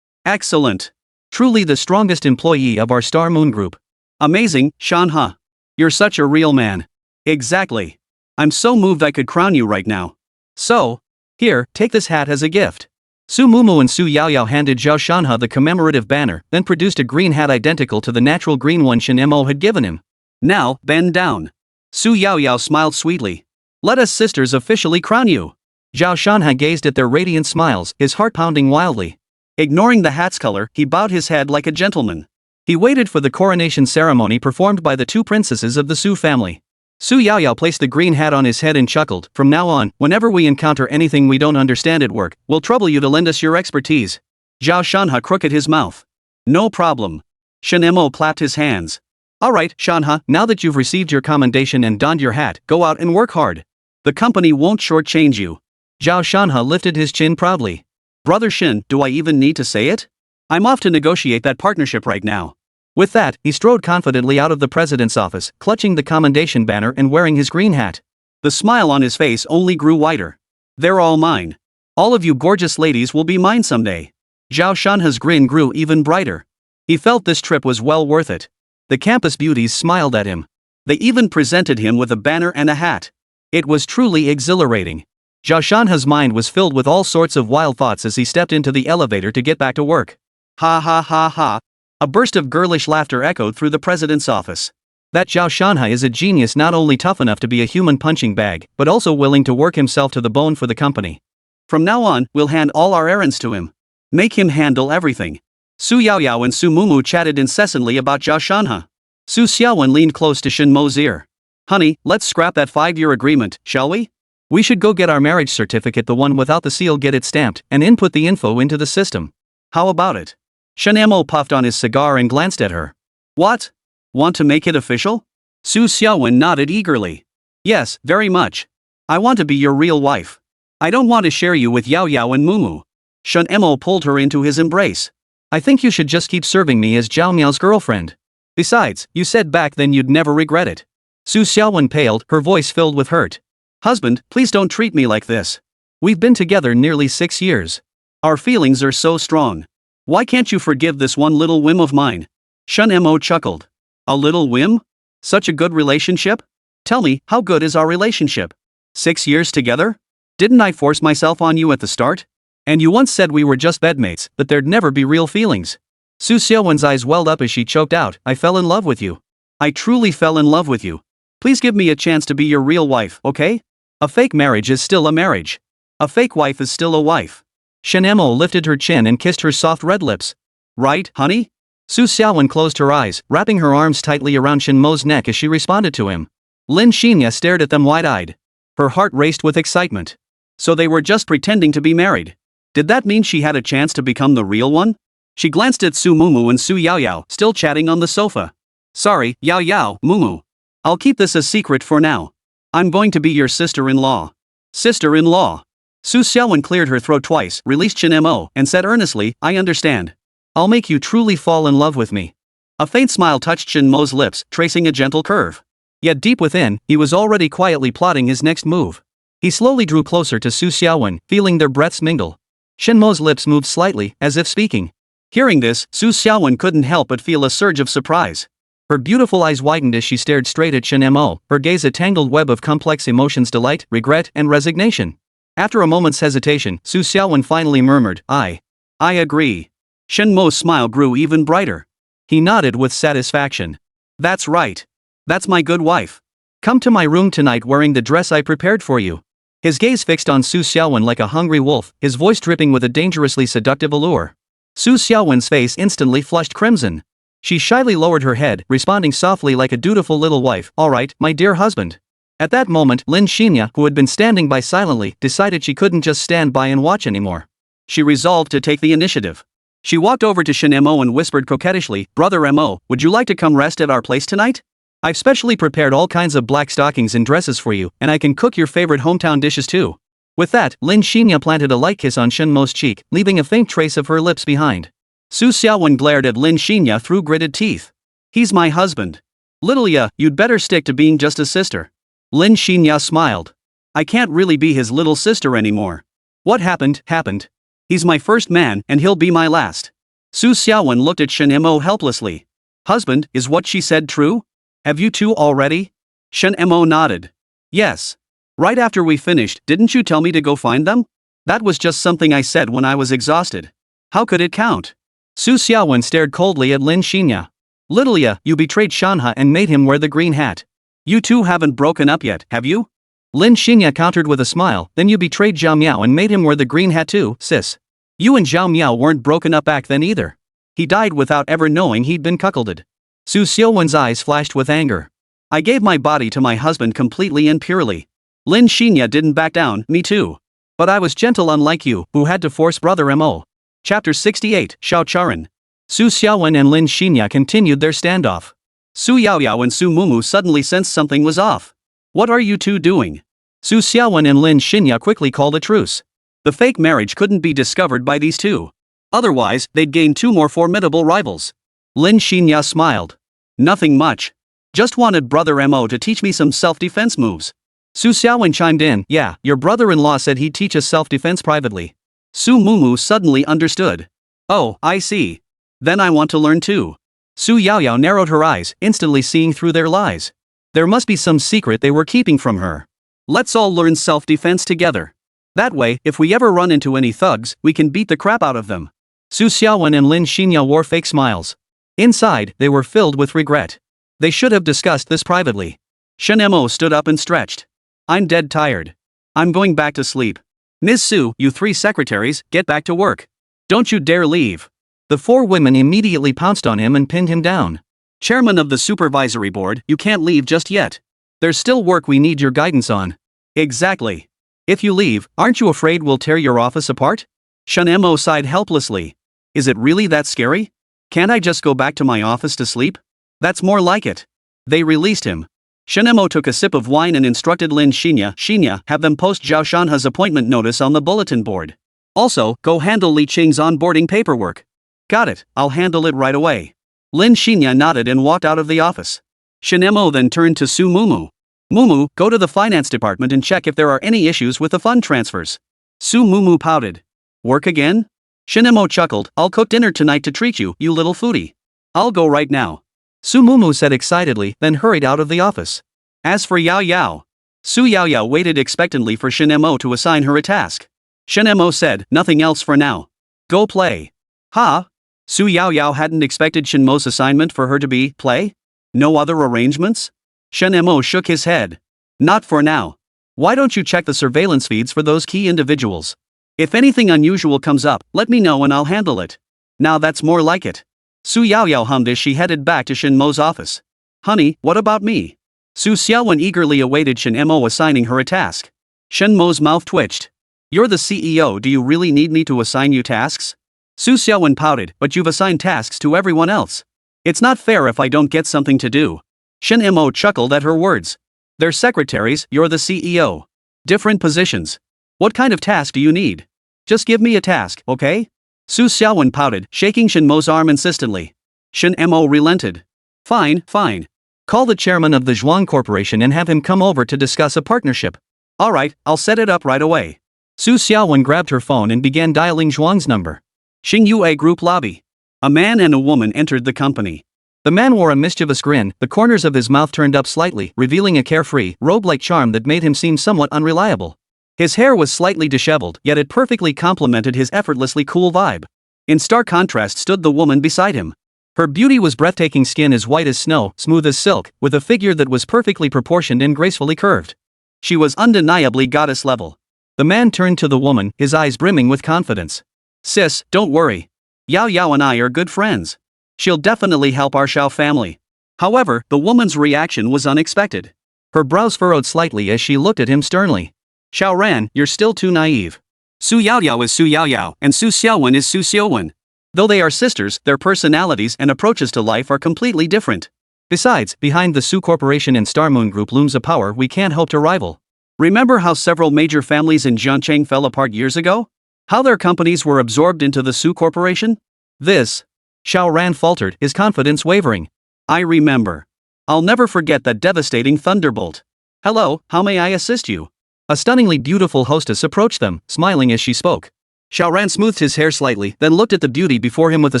Excellent. Truly the strongest employee of our Star Moon Group. Amazing, Shanhe. You're such a real man. Exactly. I'm so moved I could crown you right now. So, here, take this hat as a gift. Su Mumu and Su Yaoyao handed Zhao Shanhe the commemorative banner, then produced a green hat identical to the natural green one Shen Mo had given him. Now, bend down. Su Yaoyao smiled sweetly. Let us sisters officially crown you. Zhao Shanhe gazed at their radiant smiles, his heart pounding wildly. Ignoring the hat's color, he bowed his head like a gentleman. He waited for the coronation ceremony performed by the 2 princesses of the Su family. Su Yaoyao placed the green hat on his head and chuckled. From now on, whenever we encounter anything we don't understand at work, we'll trouble you to lend us your expertise. Zhao Shanhe crooked his mouth. No problem. Shen Mo clapped his hands. Alright, Shanhe, now that you've received your commendation and donned your hat, go out and work hard. The company won't shortchange you. Zhao Shanhe lifted his chin proudly. Brother Shen, do I even need to say it? I'm off to negotiate that partnership right now. With that, he strode confidently out of the president's office, clutching the commendation banner and wearing his green hat. The smile on his face only grew wider. They're all mine. All of you gorgeous ladies will be mine someday. Zhao Shanhe's grin grew even brighter. He felt this trip was well worth it. The campus beauties smiled at him. They even presented him with a banner and a hat. It was truly exhilarating. Zhao Shanhe's mind was filled with all sorts of wild thoughts as he stepped into the elevator to get back to work. Ha ha ha ha. A burst of girlish laughter echoed through the president's office. That Zhao Shanhe is a genius, not only tough enough to be a human punching bag, but also willing to work himself to the bone for the company. From now on, we'll hand all our errands to him. Make him handle everything. Su Yaoyao and Su Mumu chatted incessantly about Zhao Shanhe. Su Xiaowen leaned close to Shen Mo's ear. Honey, let's scrap that 5-year agreement, shall we? We should go get our marriage certificate, the one without the seal, get it stamped, and input the info into the system. How about it? Shen Mo puffed on his cigar and glanced at her. What? Want to make it official? Su Xiaowen nodded eagerly. Yes, very much. I want to be your real wife. I don't want to share you with Yaoyao and Mumu. Shen Mo pulled her into his embrace. I think you should just keep serving me as Zhao Miao's girlfriend. Besides, you said back then you'd never regret it. Su Xiaowen paled, her voice filled with hurt. Husband, please don't treat me like this. We've been together nearly 6 years. Our feelings are so strong. Why can't you forgive this one little whim of mine? Shen Mo chuckled. A little whim? Such a good relationship? Tell me, how good is our relationship? 6 years together? Didn't I force myself on you at the start? And you once said we were just bedmates, that there'd never be real feelings. Su Xiaowen's eyes welled up as she choked out, I fell in love with you. I truly fell in love with you. Please give me a chance to be your real wife, okay? A fake marriage is still a marriage. A fake wife is still a wife. Shen Mo lifted her chin and kissed her soft red lips. Right, honey? Su Xiaowen closed her eyes, wrapping her arms tightly around Shen Mo's neck as she responded to him. Lin Xinya stared at them wide-eyed. Her heart raced with excitement. So they were just pretending to be married. Did that mean she had a chance to become the real one? She glanced at Su Mumu and Su Yaoyao, still chatting on the sofa. Sorry, Yaoyao, Mumu. I'll keep this a secret for now. I'm going to be your sister-in-law. Sister-in-law. Su Xiaowen cleared her throat twice, released Shen Mo, and said earnestly, I understand. I'll make you truly fall in love with me. A faint smile touched Shen Mo's lips, tracing a gentle curve. Yet deep within, he was already quietly plotting his next move. He slowly drew closer to Su Xiaowen, feeling their breaths mingle. Shen Mo's lips moved slightly, as if speaking. Hearing this, Su Xiaowen couldn't help but feel a surge of surprise. Her beautiful eyes widened as she stared straight at Shen Mo, her gaze a tangled web of complex emotions: delight, regret, and resignation. After a moment's hesitation, Su Xiaowen finally murmured, I agree. Shen Mo's smile grew even brighter. He nodded with satisfaction. That's right. That's my good wife. Come to my room tonight wearing the dress I prepared for you. His gaze fixed on Su Xiaowen like a hungry wolf, his voice dripping with a dangerously seductive allure. Su Xiaowen's face instantly flushed crimson. She shyly lowered her head, responding softly like a dutiful little wife, all right, my dear husband. At that moment, Lin Xinya, who had been standing by silently, decided she couldn't just stand by and watch anymore. She resolved to take the initiative. She walked over to Shen Mo and whispered coquettishly, Brother Mo, would you like to come rest at our place tonight? I've specially prepared all kinds of black stockings and dresses for you, and I can cook your favorite hometown dishes too. With that, Lin Xinya planted a light kiss on Shen Mo's cheek, leaving a faint trace of her lips behind. Su Xiaowen glared at Lin Xinya through gritted teeth. He's my husband. Littleya, you'd better stick to being just a sister. Lin Xinya smiled. I can't really be his little sister anymore. What happened, happened. He's my first man, and he'll be my last. Su Xiaowen looked at Shen Mo helplessly. Husband, is what she said true? Have you two already? Shen Mo nodded. Yes. Right after we finished, didn't you tell me to go find them? That was just something I said when I was exhausted. How could it count? Su Xiaowen stared coldly at Lin Xinya. Littleya, you betrayed Shanhe and made him wear the green hat. You two haven't broken up yet, have you? Lin Xinya countered with a smile, then you betrayed Zhao Miao and made him wear the green hat too, sis. You and Zhao Miao weren't broken up back then either. He died without ever knowing he'd been cuckolded. Su Xiaowen's eyes flashed with anger. I gave my body to my husband completely and purely. Lin Xinya didn't back down, me too. But I was gentle unlike you, who had to force Brother Mo. Chapter 68, Xiao Charan. Su Xiaowen and Lin Xinya continued their standoff. Su Yaoyao and Su Mumu suddenly sensed something was off. What are you two doing? Su Xiaowen and Lin Xinya quickly called a truce. The fake marriage couldn't be discovered by these two. Otherwise, they'd gain two more formidable rivals. Lin Xinya smiled. Nothing much. Just wanted Brother Mo to teach me some self-defense moves. Su Xiaowen chimed in, yeah, your brother-in-law said he'd teach us self-defense privately. Su Mumu suddenly understood. Oh, I see. Then I want to learn too. Su Yaoyao narrowed her eyes, instantly seeing through their lies. There must be some secret they were keeping from her. Let's all learn self-defense together. That way, if we ever run into any thugs, we can beat the crap out of them. Su Xiaowen and Lin Xinya wore fake smiles. Inside, they were filled with regret. They should have discussed this privately. Shen Mo stood up and stretched. I'm dead tired. I'm going back to sleep. Ms. Su, you three secretaries, get back to work. Don't you dare leave. The four women immediately pounced on him and pinned him down. Chairman of the Supervisory Board, you can't leave just yet. There's still work we need your guidance on. Exactly. If you leave, aren't you afraid we'll tear your office apart? Shen Mo sighed helplessly. Is it really that scary? Can't I just go back to my office to sleep? That's more like it. They released him. Shen Mo took a sip of wine and instructed Lin Xinya, have them post Zhao Shanhe's appointment notice on the bulletin board. Also, go handle Li Qing's onboarding paperwork. Got it, I'll handle it right away. Lin Xinya nodded and walked out of the office. Shen Mo then turned to Su Mumu. Mumu, go to the finance department and check if there are any issues with the fund transfers. Su Mumu pouted. Work again? Shen Mo chuckled, I'll cook dinner tonight to treat you, you little foodie. I'll go right now. Su Mumu said excitedly, then hurried out of the office. As for Yao Yao, Su Yao Yao waited expectantly for Shen Mo to assign her a task. Shen Mo said, nothing else for now. Go play. Ha? Su Yao Yao hadn't expected Shen Mo's assignment for her to be play? No other arrangements? Shen Mo shook his head. Not for now. Why don't you check the surveillance feeds for those key individuals? If anything unusual comes up, let me know and I'll handle it. Now that's more like it. Su Yao Yao hummed as she headed back to Shen Mo's office. Honey, what about me? Su Xiaowen eagerly awaited Shen Mo assigning her a task. Shen Mo's mouth twitched. You're the CEO, do you really need me to assign you tasks? Su Xiaowen pouted, but you've assigned tasks to everyone else. It's not fair if I don't get something to do. Shen Mo chuckled at her words. They're secretaries, you're the CEO. Different positions. What kind of task do you need? Just give me a task, okay? Su Xiaowen pouted, shaking Shen Mo's arm insistently. Shen Mo relented. Fine, fine. Call the chairman of the Zhuang Corporation and have him come over to discuss a partnership. Alright, I'll set it up right away. Su Xiaowen grabbed her phone and began dialing Zhuang's number. Xingyue Group lobby. A man and a woman entered the company. The man wore a mischievous grin, the corners of his mouth turned up slightly, revealing a carefree, robe-like charm that made him seem somewhat unreliable. His hair was slightly disheveled, yet it perfectly complemented his effortlessly cool vibe. In stark contrast stood the woman beside him. Her beauty was breathtaking, skin as white as snow, smooth as silk, with a figure that was perfectly proportioned and gracefully curved. She was undeniably goddess level. The man turned to the woman, his eyes brimming with confidence. Sis, don't worry. Yao Yao and I are good friends. She'll definitely help our Xiao family. However, the woman's reaction was unexpected. Her brows furrowed slightly as she looked at him sternly. Xiaoran, you're still too naive. Su Yao Yao is Su Yao Yao, and Su Xiaowen is Su Xiaowen. Though they are sisters, their personalities and approaches to life are completely different. Besides, behind the Su Corporation and Star Moon Group looms a power we can't hope to rival. Remember how several major families in Jiancheng fell apart years ago? How their companies were absorbed into the Su Corporation? Xiaoran faltered, his confidence wavering. I remember. I'll never forget that devastating thunderbolt. Hello, how may I assist you? A stunningly beautiful hostess approached them, smiling as she spoke. Xiaoran smoothed his hair slightly, then looked at the beauty before him with a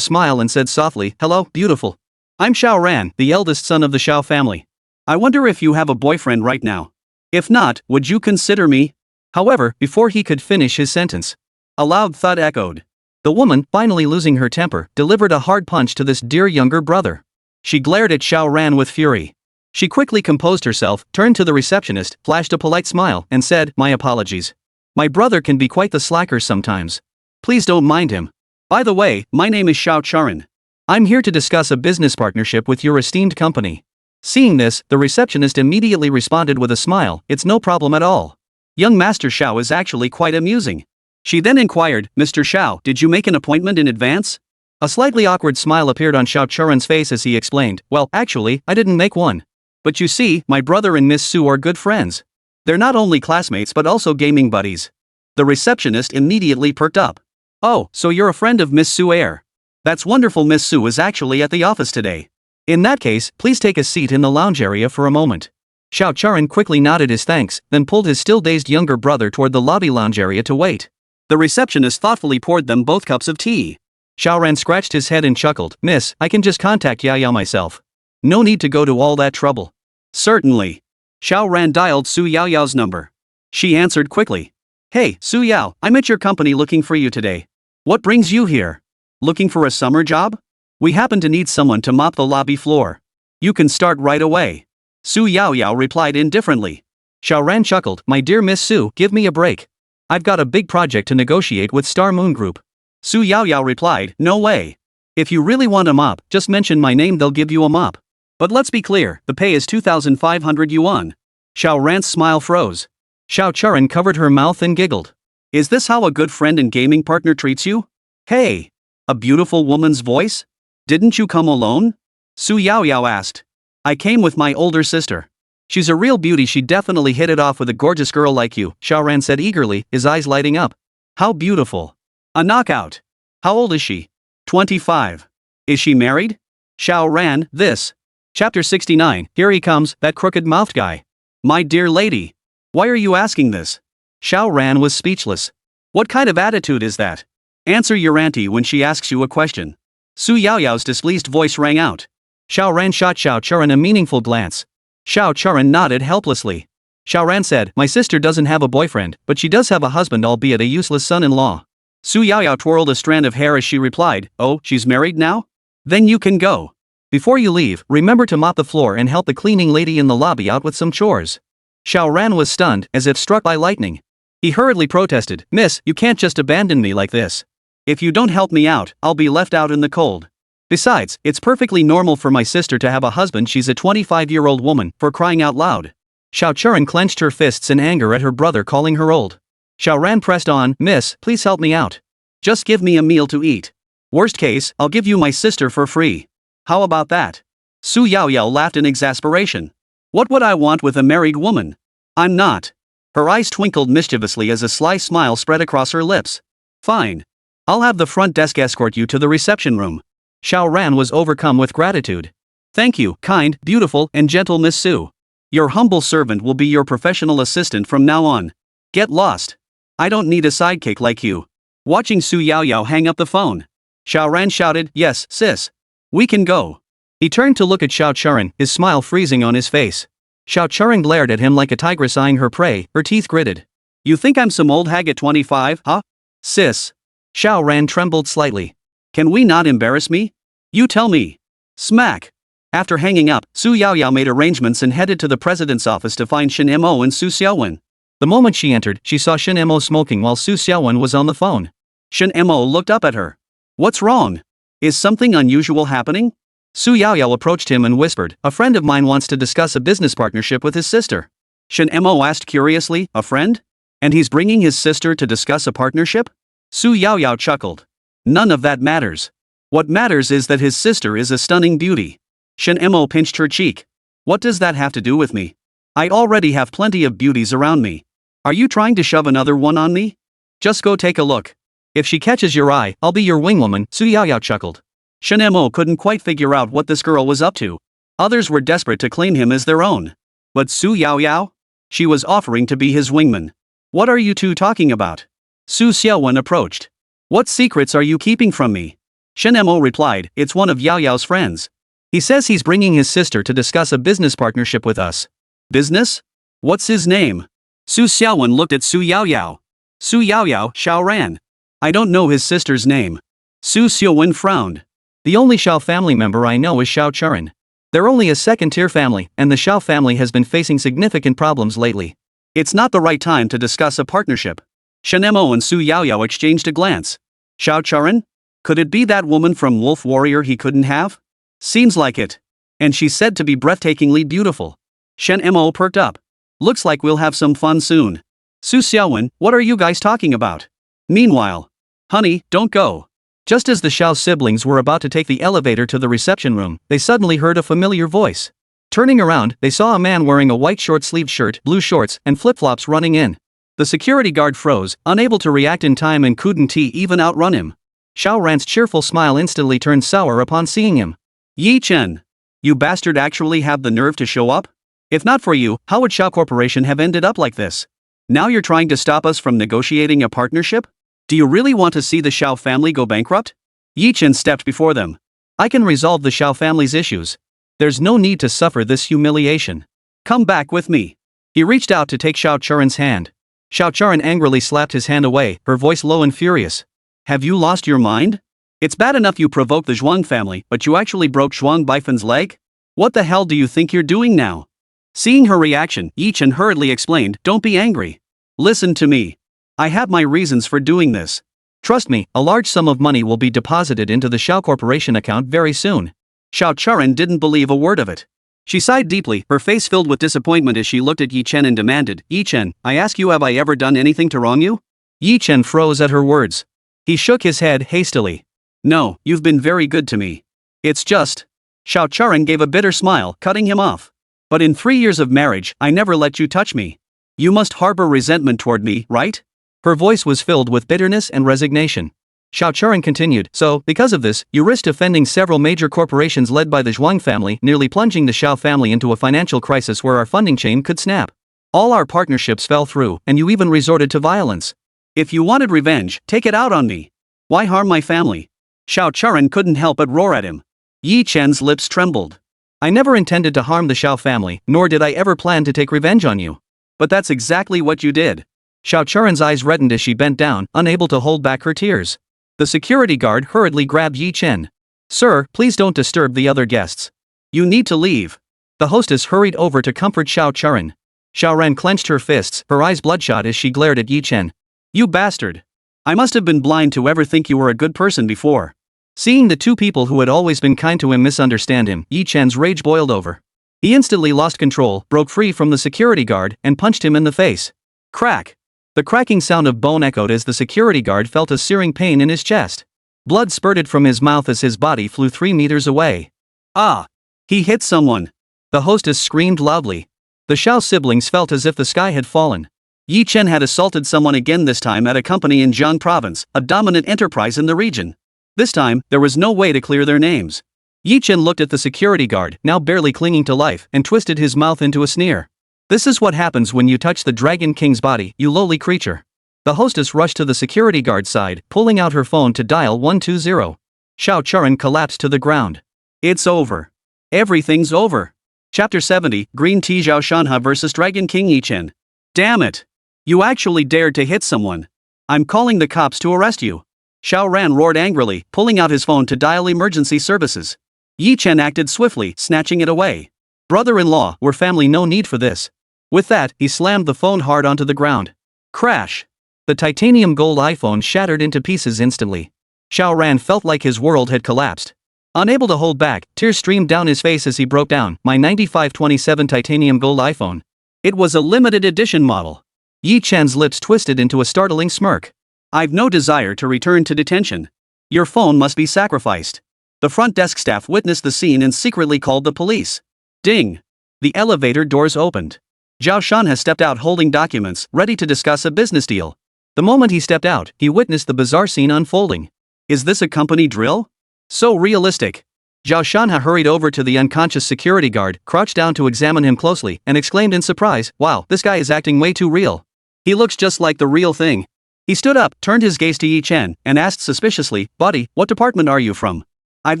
smile and said softly, Hello, beautiful. I'm Xiaoran, the eldest son of the Xiao family. I wonder if you have a boyfriend right now. If not, would you consider me? However, before he could finish his sentence, a loud thud echoed. The woman, finally losing her temper, delivered a hard punch to this dear younger brother. She glared at Xiaoran with fury. She quickly composed herself, turned to the receptionist, flashed a polite smile, and said, My apologies. My brother can be quite the slacker sometimes. Please don't mind him. By the way, my name is Xiao Charan. I'm here to discuss a business partnership with your esteemed company. Seeing this, the receptionist immediately responded with a smile, It's no problem at all. Young Master Xiao is actually quite amusing. She then inquired, Mr. Xiao, did you make an appointment in advance? A slightly awkward smile appeared on Xiao Charan's face as he explained, Well, actually, I didn't make one. But you see, my brother and Miss Su are good friends. They're not only classmates but also gaming buddies. The receptionist immediately perked up. Oh, so you're a friend of Miss Su heir. That's wonderful. Miss Su is actually at the office today. In that case, please take a seat in the lounge area for a moment. Xiao Charan quickly nodded his thanks, then pulled his still dazed younger brother toward the lobby lounge area to wait. The receptionist thoughtfully poured them both cups of tea. Xiaoran scratched his head and chuckled, Miss, I can just contact Yao Yao myself. No need to go to all that trouble. Certainly. Xiaoran dialed Su Yao Yao's number. She answered quickly. Hey, Su Yao, I'm at your company looking for you today. What brings you here? Looking for a summer job? We happen to need someone to mop the lobby floor. You can start right away. Su Yao Yao replied indifferently. Xiaoran chuckled, My dear Miss Su, give me a break. I've got a big project to negotiate with Star Moon Group. Su Yao Yao replied, No way. If you really want a mop, just mention my name, they'll give you a mop. But let's be clear, the pay is 2,500 yuan. Xiaoran's smile froze. Xiao Charan covered her mouth and giggled. Is this how a good friend and gaming partner treats you? Hey! A beautiful woman's voice? Didn't you come alone? Su Yao Yao asked. I came with my older sister. She's a real beauty, she definitely hit it off with a gorgeous girl like you, Xiaoran said eagerly, his eyes lighting up. How beautiful. A knockout. How old is she? 25. Is she married? Xiaoran, this. Chapter 69, Here he comes, that crooked-mouthed guy. My dear lady. Why are you asking this? Xiaoran was speechless. What kind of attitude is that? Answer your auntie when she asks you a question. Su Yao Yao's displeased voice rang out. Xiaowen shot Xiao Churan a meaningful glance. Xiao Churan nodded helplessly. Xiaowen said, my sister doesn't have a boyfriend, but she does have a husband, albeit a useless son-in-law. Su Yaoyao twirled a strand of hair as she replied, oh, she's married now? Then you can go. Before you leave, remember to mop the floor and help the cleaning lady in the lobby out with some chores. Xiaoran was stunned, as if struck by lightning. He hurriedly protested, Miss, you can't just abandon me like this. If you don't help me out, I'll be left out in the cold. Besides, it's perfectly normal for my sister to have a husband. She's a 25-year-old woman, for crying out loud. Xiao Churan clenched her fists in anger at her brother calling her old. Xiaoran pressed on, Miss, please help me out. Just give me a meal to eat. Worst case, I'll give you my sister for free. How about that? Su Yaoyao laughed in exasperation. What would I want with a married woman? I'm not. Her eyes twinkled mischievously as a sly smile spread across her lips. Fine. I'll have the front desk escort you to the reception room. Xiaoran was overcome with gratitude. Thank you, kind, beautiful, and gentle Miss Su. Your humble servant will be your professional assistant from now on. Get lost. I don't need a sidekick like you. Watching Su Yaoyao hang up the phone, Xiaoran shouted, yes, sis. We can go. He turned to look at Xiao Churan, his smile freezing on his face. Xiao Churan glared at him like a tigress eyeing her prey, her teeth gritted. You think I'm some old hag at 25, huh? Sis. Xiaoran trembled slightly. Can we not embarrass me? You tell me. Smack. After hanging up, Su Yaoyao made arrangements and headed to the president's office to find Shen Mo and Su Xiaowen. The moment she entered, she saw Shen Mo smoking while Su Xiaowen was on the phone. Shen Mo looked up at her. What's wrong? Is something unusual happening? Su Yaoyao approached him and whispered, a friend of mine wants to discuss a business partnership with his sister. Shen Mo asked curiously, a friend? And he's bringing his sister to discuss a partnership? Su Yaoyao chuckled. None of that matters. What matters is that his sister is a stunning beauty. Shen Mo pinched her cheek. What does that have to do with me? I already have plenty of beauties around me. Are you trying to shove another one on me? Just go take a look. If she catches your eye, I'll be your wingwoman, Su Yaoyao chuckled. Shen Mo couldn't quite figure out what this girl was up to. Others were desperate to claim him as their own. But Su Yaoyao? She was offering to be his wingman. What are you two talking about? Su Xiaowen approached. What secrets are you keeping from me? Shen Mo replied, it's one of Yaoyao's friends. He says he's bringing his sister to discuss a business partnership with us. Business? What's his name? Su Xiaowen looked at Su Yaoyao. Su Yaoyao, Xiaoran. I don't know his sister's name. Su Xiaowen frowned. The only Xiao family member I know is Xiao Churan. They're only a second-tier family, and the Xiao family has been facing significant problems lately. It's not the right time to discuss a partnership. Shen Mo and Su Yaoyao exchanged a glance. Xiao Churan? Could it be that woman from Wolf Warrior he couldn't have? Seems like it. And she's said to be breathtakingly beautiful. Shen Mo perked up. Looks like we'll have some fun soon. Su Xiaowen, what are you guys talking about? Meanwhile. Honey, don't go. Just as the Xiao siblings were about to take the elevator to the reception room, they suddenly heard a familiar voice. Turning around, they saw a man wearing a white short-sleeved shirt, blue shorts, and flip-flops running in. The security guard froze, unable to react in time, and couldn't even outrun him. Xiaoran's cheerful smile instantly turned sour upon seeing him. Yi Chen. You bastard actually have the nerve to show up? If not for you, how would Xiao Corporation have ended up like this? Now you're trying to stop us from negotiating a partnership? Do you really want to see the Xiao family go bankrupt? Yi Chen stepped before them. I can resolve the Xiao family's issues. There's no need to suffer this humiliation. Come back with me. He reached out to take Xiao Churan's hand. Xiao Churan angrily slapped his hand away, her voice low and furious. Have you lost your mind? It's bad enough you provoked the Zhuang family, but you actually broke Zhuang Baifan's leg? What the hell do you think you're doing now? Seeing her reaction, Yi Chen hurriedly explained, don't be angry. Listen to me. I have my reasons for doing this. Trust me, a large sum of money will be deposited into the Xiao Corporation account very soon. Xiao Churan didn't believe a word of it. She sighed deeply, her face filled with disappointment as she looked at Yi Chen and demanded, Yi Chen, I ask you, have I ever done anything to wrong you? Yi Chen froze at her words. He shook his head hastily. No, you've been very good to me. It's just. Xiao Churan gave a bitter smile, cutting him off. But in 3 years of marriage, I never let you touch me. You must harbor resentment toward me, right? Her voice was filled with bitterness and resignation. Xiao Churan continued, so, because of this, you risked offending several major corporations led by the Zhuang family, nearly plunging the Xiao family into a financial crisis where our funding chain could snap. All our partnerships fell through, and you even resorted to violence. If you wanted revenge, take it out on me. Why harm my family? Xiao Churan couldn't help but roar at him. Yi Chen's lips trembled. I never intended to harm the Xiao family, nor did I ever plan to take revenge on you. But that's exactly what you did. Xiao Churen's eyes reddened as she bent down, unable to hold back her tears. The security guard hurriedly grabbed Yi Chen. Sir, please don't disturb the other guests. You need to leave. The hostess hurried over to comfort Xiao Churen. Xiaoran clenched her fists, her eyes bloodshot as she glared at Yi Chen. You bastard. I must have been blind to ever think you were a good person before. Seeing the two people who had always been kind to him misunderstand him, Yi Chen's rage boiled over. He instantly lost control, broke free from the security guard, and punched him in the face. Crack! The cracking sound of bone echoed as the security guard felt a searing pain in his chest. Blood spurted from his mouth as his body flew 3 meters away. Ah! He hit someone! The hostess screamed loudly. The Xiao siblings felt as if the sky had fallen. Yi Chen had assaulted someone again, this time at a company in Jiang Province, a dominant enterprise in the region. This time, there was no way to clear their names. Yi Chen looked at the security guard, now barely clinging to life, and twisted his mouth into a sneer. This is what happens when you touch the Dragon King's body, you lowly creature. The hostess rushed to the security guard's side, pulling out her phone to dial 120. Xiao Churen collapsed to the ground. It's over. Everything's over. Chapter 70, Green Tea Zhao Shanhe vs Dragon King Yi Chen. Damn it! You actually dared to hit someone. I'm calling the cops to arrest you. Xiaoran roared angrily, pulling out his phone to dial emergency services. Yi Chen acted swiftly, snatching it away. Brother-in-law, we're family, no need for this. With that, he slammed the phone hard onto the ground. Crash! The titanium gold iPhone shattered into pieces instantly. Xiaoran felt like his world had collapsed. Unable to hold back, tears streamed down his face as he broke down. My 9527 titanium gold iPhone. It was a limited edition model. Yi Chen's lips twisted into a startling smirk. I've no desire to return to detention. Your phone must be sacrificed. The front desk staff witnessed the scene and secretly called the police. Ding! The elevator doors opened. Zhao Shanhe stepped out holding documents, ready to discuss a business deal. The moment he stepped out, he witnessed the bizarre scene unfolding. Is this a company drill? So realistic. Zhao Shanhe hurried over to the unconscious security guard, crouched down to examine him closely, and exclaimed in surprise, wow, this guy is acting way too real. He looks just like the real thing. He stood up, turned his gaze to Yi Chen, and asked suspiciously, buddy, what department are you from? I've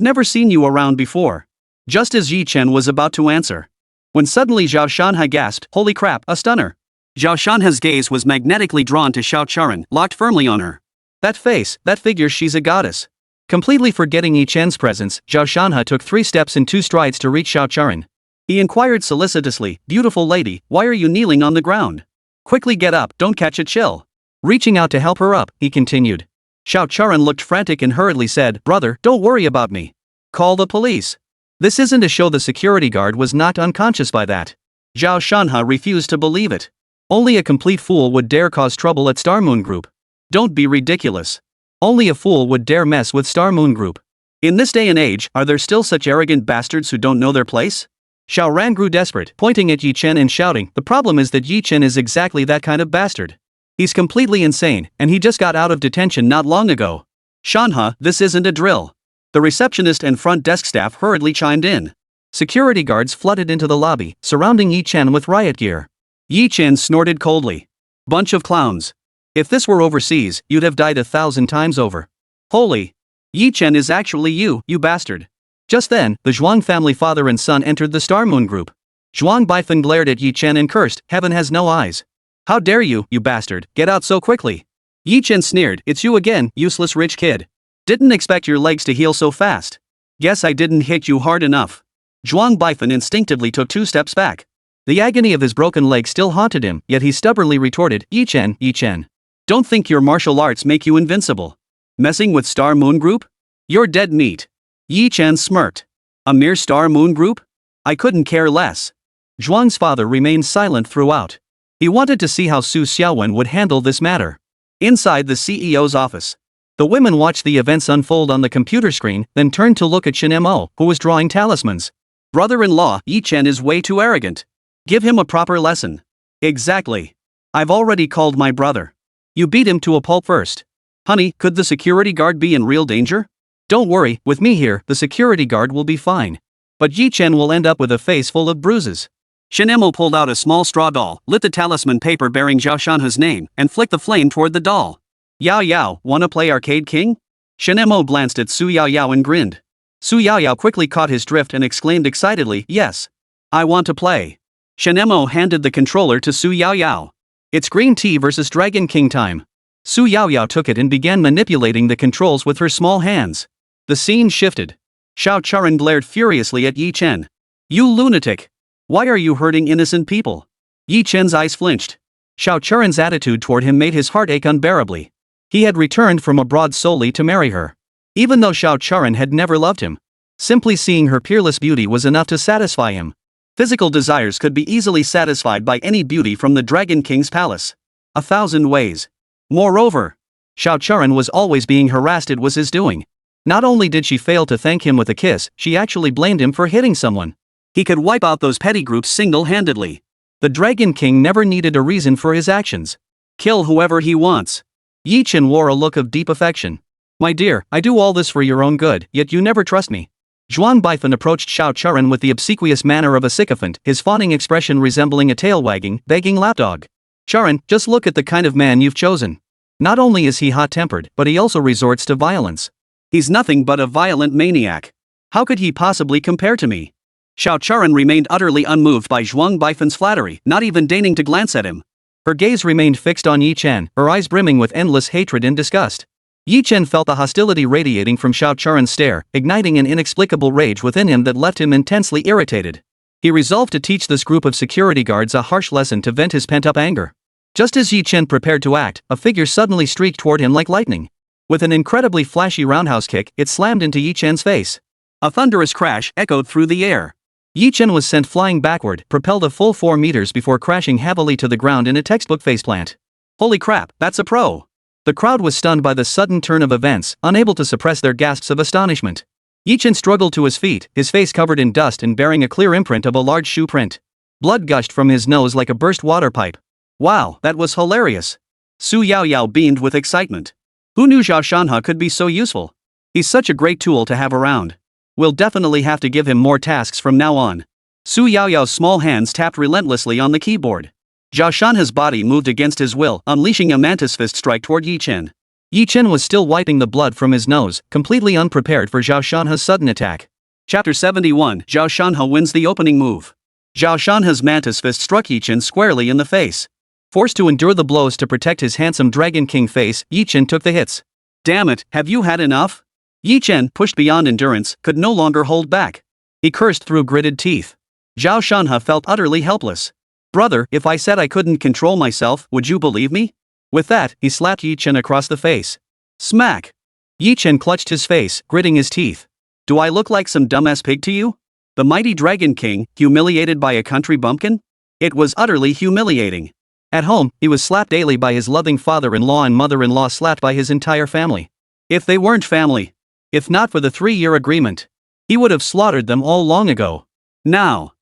never seen you around before. Just as Yi Chen was about to answer, when suddenly Zhao Shanhe gasped, holy crap, a stunner. Zhao Shanhe's gaze was magnetically drawn to Xiao Churen, locked firmly on her. That face, that figure, she's a goddess. Completely forgetting Yi Chen's presence, Zhao Shanhe took 3 steps and 2 strides to reach Xiao Churen. He inquired solicitously, beautiful lady, why are you kneeling on the ground? Quickly get up, don't catch a chill. Reaching out to help her up, he continued. Xiao Churen looked frantic and hurriedly said, brother, don't worry about me. Call the police. This isn't a show. The security guard was knocked unconscious by that. Zhao Shanhe refused to believe it. Only a complete fool would dare cause trouble at Star Moon Group. Don't be ridiculous. Only a fool would dare mess with Star Moon Group. In this day and age, are there still such arrogant bastards who don't know their place? Xiaoran grew desperate, pointing at Yi Chen and shouting, the problem is that Yi Chen is exactly that kind of bastard. He's completely insane, and he just got out of detention not long ago. Shanhe, this isn't a drill. The receptionist and front desk staff hurriedly chimed in. Security guards flooded into the lobby, surrounding Yi Chen with riot gear. Yi Chen snorted coldly. Bunch of clowns. If this were overseas, you'd have died 1,000 times over. Holy! Yi Chen is actually you bastard. Just then, the Zhuang family father and son entered the Star Moon Group. Zhuang Baifeng glared at Yi Chen and cursed, heaven has no eyes. How dare you bastard, get out so quickly. Yi Chen sneered, it's you again, useless rich kid. Didn't expect your legs to heal so fast. Guess I didn't hit you hard enough. Zhuang Baifeng instinctively took 2 steps back. The agony of his broken leg still haunted him, yet he stubbornly retorted, Yi Chen. Don't think your martial arts make you invincible. Messing with Star Moon Group? You're dead meat. Yi Chen smirked. A mere Star Moon Group? I couldn't care less. Zhuang's father remained silent throughout. He wanted to see how Su Xiaowen would handle this matter. Inside the CEO's office, the women watched the events unfold on the computer screen, then turned to look at Shen Mo, who was drawing talismans. Brother-in-law, Yi Chen is way too arrogant. Give him a proper lesson. Exactly. I've already called my brother. You beat him to a pulp first. Honey, could the security guard be in real danger? Don't worry, with me here, the security guard will be fine. But Yi Chen will end up with a face full of bruises. Shen Mo pulled out a small straw doll, lit the talisman paper bearing Zhao Shanhe's name, and flicked the flame toward the doll. Yao, wanna play arcade king? Shen Mo glanced at Su Yao and grinned. Su Yaoyao quickly caught his drift and exclaimed excitedly, "Yes. I want to play." Shen Mo handed the controller to Su Yaoyao. "It's green tea versus Dragon King time." Su Yaoyao took it and began manipulating the controls with her small hands. The scene shifted. Xiaowen glared furiously at Yi Chen. "You lunatic! Why are you hurting innocent people?" Yi Chen's eyes flinched. Xiaowen's attitude toward him made his heart ache unbearably. He had returned from abroad solely to marry her. Even though Xiaowen had never loved him, simply seeing her peerless beauty was enough to satisfy him. Physical desires could be easily satisfied by any beauty from the Dragon King's palace. 1,000 ways. Moreover, Xiaowen was always being harassed. It was his doing. Not only did she fail to thank him with a kiss, she actually blamed him for hitting someone. He could wipe out those petty groups single-handedly. The Dragon King never needed a reason for his actions. Kill whoever he wants. Yi Chen wore a look of deep affection. "My dear, I do all this for your own good, yet you never trust me." Zhuang Baifan approached Xiaowen with the obsequious manner of a sycophant, his fawning expression resembling a tail-wagging, begging lapdog. "Charon, just look at the kind of man you've chosen. Not only is he hot-tempered, but he also resorts to violence. He's nothing but a violent maniac. How could he possibly compare to me?" Xiaowen remained utterly unmoved by Zhuang Baifan's flattery, not even deigning to glance at him. Her gaze remained fixed on Yi Chen, her eyes brimming with endless hatred and disgust. Yi Chen felt the hostility radiating from Xiaowen's stare, igniting an inexplicable rage within him that left him intensely irritated. He resolved to teach this group of security guards a harsh lesson to vent his pent-up anger. Just as Yi Chen prepared to act, a figure suddenly streaked toward him like lightning. With an incredibly flashy roundhouse kick, it slammed into Yi Chen's face. A thunderous crash echoed through the air. Yi Chen was sent flying backward, propelled a full 4 meters before crashing heavily to the ground in a textbook faceplant. "Holy crap, that's a pro!" The crowd was stunned by the sudden turn of events, unable to suppress their gasps of astonishment. Yi Chen struggled to his feet, his face covered in dust and bearing a clear imprint of a large shoe print. Blood gushed from his nose like a burst water pipe. "Wow, that was hilarious." Su Yaoyao beamed with excitement. Who knew Zhao Shanhe could be so useful? He's such a great tool to have around. We'll definitely have to give him more tasks from now on. Su Yaoyao's small hands tapped relentlessly on the keyboard. Zhao Shanhe's body moved against his will, unleashing a mantis fist strike toward Yi Chen. Yi Chen was still wiping the blood from his nose, completely unprepared for Zhao Shanhe's sudden attack. Chapter 71. Zhao Shanhe wins the opening move. Zhao Shanhe's mantis fist struck Yi Chen squarely in the face. Forced to endure the blows to protect his handsome Dragon King face, Yi Chen took the hits. "Damn it, have you had enough?" Yi Chen, pushed beyond endurance, could no longer hold back. He cursed through gritted teeth. Zhao Shanhe felt utterly helpless. "Brother, if I said I couldn't control myself, would you believe me?" With that, he slapped Yi Chen across the face. Smack! Yi Chen clutched his face, gritting his teeth. "Do I look like some dumbass pig to you? The mighty Dragon King, humiliated by a country bumpkin?" It was utterly humiliating. At home, he was slapped daily by his loving father-in-law and mother-in-law, slapped by his entire family. If they weren't family, if not for the 3-year agreement, he would have slaughtered them all long ago. Now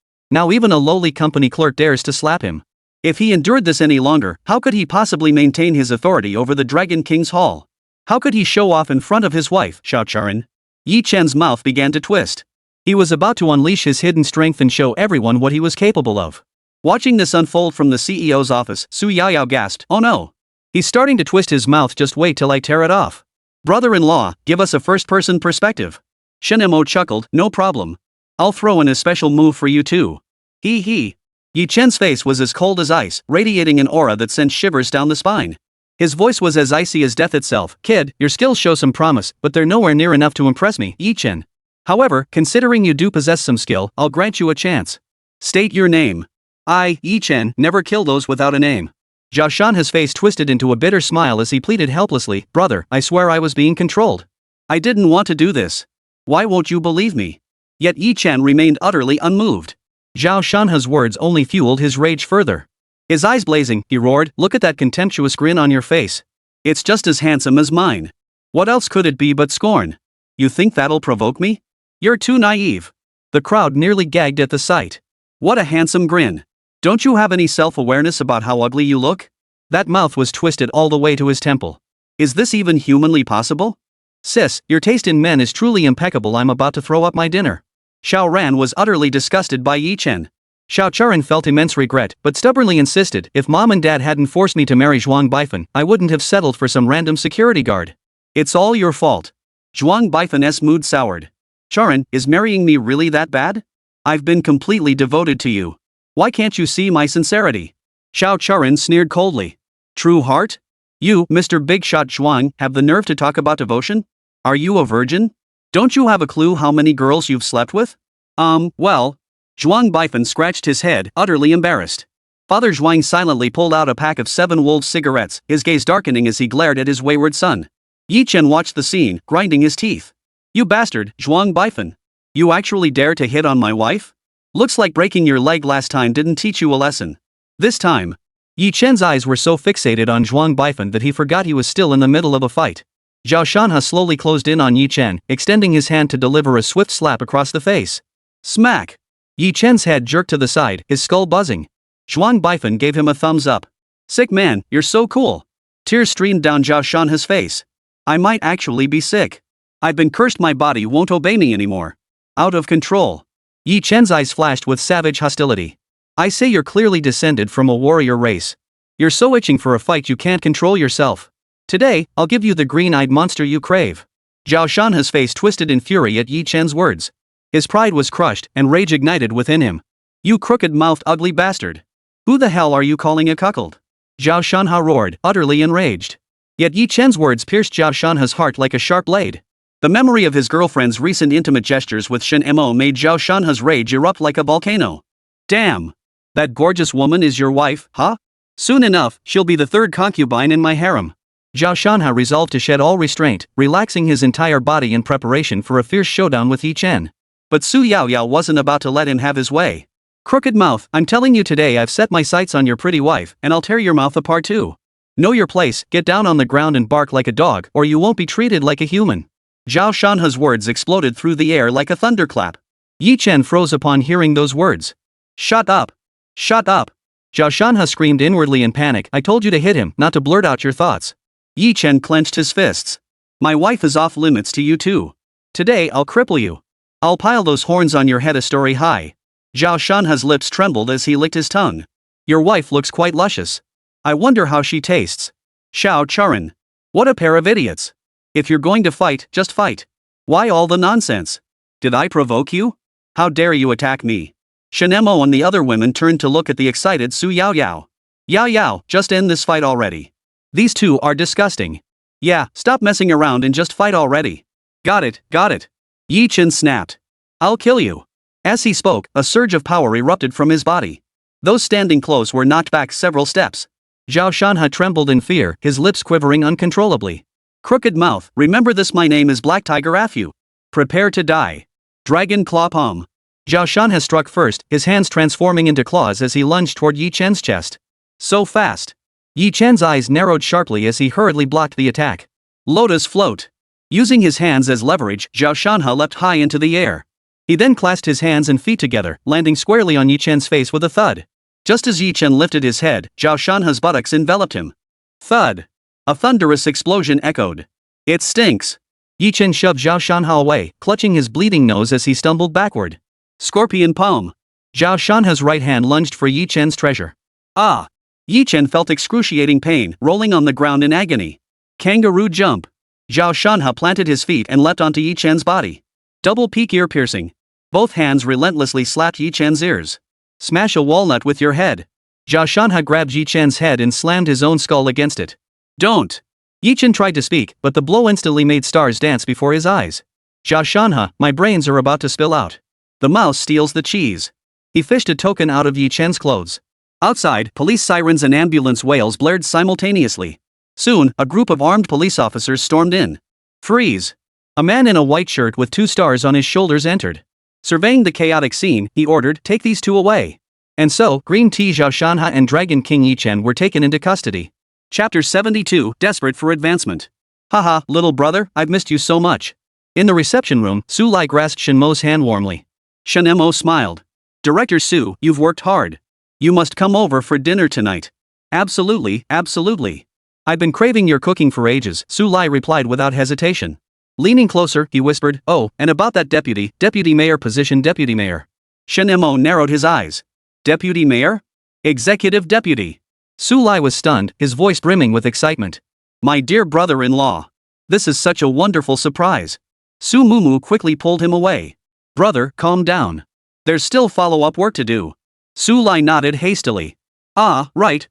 even a lowly company clerk dares to slap him. If he endured this any longer, how could he possibly maintain his authority over the Dragon King's hall? How could he show off in front of his wife, Xiaowen? Yi Chen's mouth began to twist. He was about to unleash his hidden strength and show everyone what he was capable of. Watching this unfold from the CEO's office, Su Yaoyao gasped, "Oh no! He's starting to twist his mouth, just wait till I tear it off." "Brother-in-law, give us a first-person perspective." Shen Mo chuckled, "No problem. I'll throw in a special move for you too." He. Yi Chen's face was as cold as ice, radiating an aura that sent shivers down the spine. His voice was as icy as death itself. "Kid, your skills show some promise, but they're nowhere near enough to impress me, Yi Chen. However, considering you do possess some skill, I'll grant you a chance. State your name." "I, Yi Chen, never kill those without a name." Zhao Shanhe's face twisted into a bitter smile as he pleaded helplessly, "Brother, I swear I was being controlled. I didn't want to do this. Why won't you believe me?" Yet Yi Chen remained utterly unmoved. Zhao Shanhe's words only fueled his rage further. His eyes blazing, he roared, "Look at that contemptuous grin on your face. It's just as handsome as mine. What else could it be but scorn? You think that'll provoke me? You're too naive." The crowd nearly gagged at the sight. What a handsome grin. Don't you have any self-awareness about how ugly you look? That mouth was twisted all the way to his temple. Is this even humanly possible? Sis, your taste in men is truly impeccable. I'm about to throw up my dinner. Xiaowen was utterly disgusted by Yi Chen. Xiaowen felt immense regret, but stubbornly insisted, "If Mom and Dad hadn't forced me to marry Zhuang Baifan, I wouldn't have settled for some random security guard. It's all your fault." Zhuang Baifan's mood soured. Charon, is marrying me really that bad? I've been completely devoted to you. Why can't you see my sincerity? Xiao Charon sneered coldly. True heart? You, Mr. Big Shot Zhuang, have the nerve to talk about devotion? Are you a virgin? Don't you have a clue how many girls you've slept with? Well. Zhuang Baifan scratched his head, utterly embarrassed. Father Zhuang silently pulled out a pack of 7 Wolves cigarettes, his gaze darkening as he glared at his wayward son. Yi Chen watched the scene, grinding his teeth. You bastard, Zhuang Baifan. You actually dare to hit on my wife? Looks like breaking your leg last time didn't teach you a lesson. This time. Yi Chen's eyes were so fixated on Zhuang Baifan that he forgot he was still in the middle of a fight. Zhao Shanhe slowly closed in on Yi Chen, extending his hand to deliver a swift slap across the face. Smack! Yi Chen's head jerked to the side, his skull buzzing. Zhuang Baifan gave him a thumbs up. Sick man, you're so cool. Tears streamed down Zhao Shanhe's face. I might actually be sick. I've been cursed, my body won't obey me anymore. Out of control. Yi Chen's eyes flashed with savage hostility. I say you're clearly descended from a warrior race. You're so itching for a fight you can't control yourself. Today, I'll give you the green-eyed monster you crave. Zhao Shanhe's face twisted in fury at Yi Chen's words. His pride was crushed, and rage ignited within him. You crooked-mouthed ugly bastard. Who the hell are you calling a cuckold? Zhao Shanhe roared, utterly enraged. Yet Yi Chen's words pierced Zhao Shanhe's heart like a sharp blade. The memory of his girlfriend's recent intimate gestures with Shen Mo made Zhao Shanhe's rage erupt like a volcano. Damn! That gorgeous woman is your wife, huh? Soon enough, she'll be the third concubine in my harem. Zhao Shanhe resolved to shed all restraint, relaxing his entire body in preparation for a fierce showdown with Yi Chen. But Su Yaoyao wasn't about to let him have his way. Crooked mouth, I'm telling you today I've set my sights on your pretty wife, and I'll tear your mouth apart too. Know your place, get down on the ground and bark like a dog, or you won't be treated like a human. Zhao Shanhe's words exploded through the air like a thunderclap. Yi Chen froze upon hearing those words. Shut up! Shut up! Zhao Shanhe screamed inwardly in panic. I told you to hit him, not to blurt out your thoughts. Yi Chen clenched his fists. My wife is off limits to you too. Today I'll cripple you. I'll pile those horns on your head a story high. Zhao Shanhe's lips trembled as he licked his tongue. Your wife looks quite luscious. I wonder how she tastes. Xiao Charon. What a pair of idiots. If you're going to fight, just fight. Why all the nonsense? Did I provoke you? How dare you attack me? Shen Mo and the other women turned to look at the excited Su Yaoyao. Yaoyao, just end this fight already. These two are disgusting. Yeah, stop messing around and just fight already. Got it, got it. Yi Chen snapped. I'll kill you. As he spoke, a surge of power erupted from his body. Those standing close were knocked back several steps. Zhao Shanhe trembled in fear, his lips quivering uncontrollably. Crooked mouth, remember this, my name is Black Tiger Afu. Prepare to die. Dragon Claw Palm. Zhao Shanhe struck first, his hands transforming into claws as he lunged toward Yi Chen's chest. So fast. Yi Chen's eyes narrowed sharply as he hurriedly blocked the attack. Lotus Float. Using his hands as leverage, Zhao Shanhe leapt high into the air. He then clasped his hands and feet together, landing squarely on Yi Chen's face with a thud. Just as Yi Chen lifted his head, Zhao Shanhe's buttocks enveloped him. Thud. A thunderous explosion echoed. It stinks. Yi Chen shoved Zhao Shanhe away, clutching his bleeding nose as he stumbled backward. Scorpion Palm. Zhao Shanhe's right hand lunged for Yi Chen's treasure. Ah! Yi Chen felt excruciating pain, rolling on the ground in agony. Kangaroo Jump. Zhao Shanhe planted his feet and leapt onto Yi Chen's body. Double peak ear piercing. Both hands relentlessly slapped Yi Chen's ears. Smash a walnut with your head. Zhao Shanhe grabbed Yi Chen's head and slammed his own skull against it. Don't! Yi Chen tried to speak, but the blow instantly made stars dance before his eyes. Zhao Shanhe, my brains are about to spill out. The mouse steals the cheese. He fished a token out of Yi Chen's clothes. Outside, police sirens and ambulance wails blared simultaneously. Soon, a group of armed police officers stormed in. Freeze! A man in a white shirt with 2 stars on his shoulders entered. Surveying the chaotic scene, he ordered, take these 2 away. And so, Green Tea Zhao Shanhe and Dragon King Yi Chen were taken into custody. Chapter 72, Desperate for Advancement. Haha, little brother, I've missed you so much. In the reception room, Su Lai grasped Shen Mo's hand warmly. Shen Mo smiled. Director Su, you've worked hard. You must come over for dinner tonight. Absolutely, absolutely. I've been craving your cooking for ages, Su Lai replied without hesitation. Leaning closer, he whispered, oh, and about that deputy mayor position, deputy mayor. Shen Mo narrowed his eyes. Deputy mayor? Executive deputy. Su Lai was stunned, his voice brimming with excitement. My dear brother-in-law. This is such a wonderful surprise. Su Mumu quickly pulled him away. Brother, calm down. There's still follow-up work to do. Su Lai nodded hastily. Ah, right.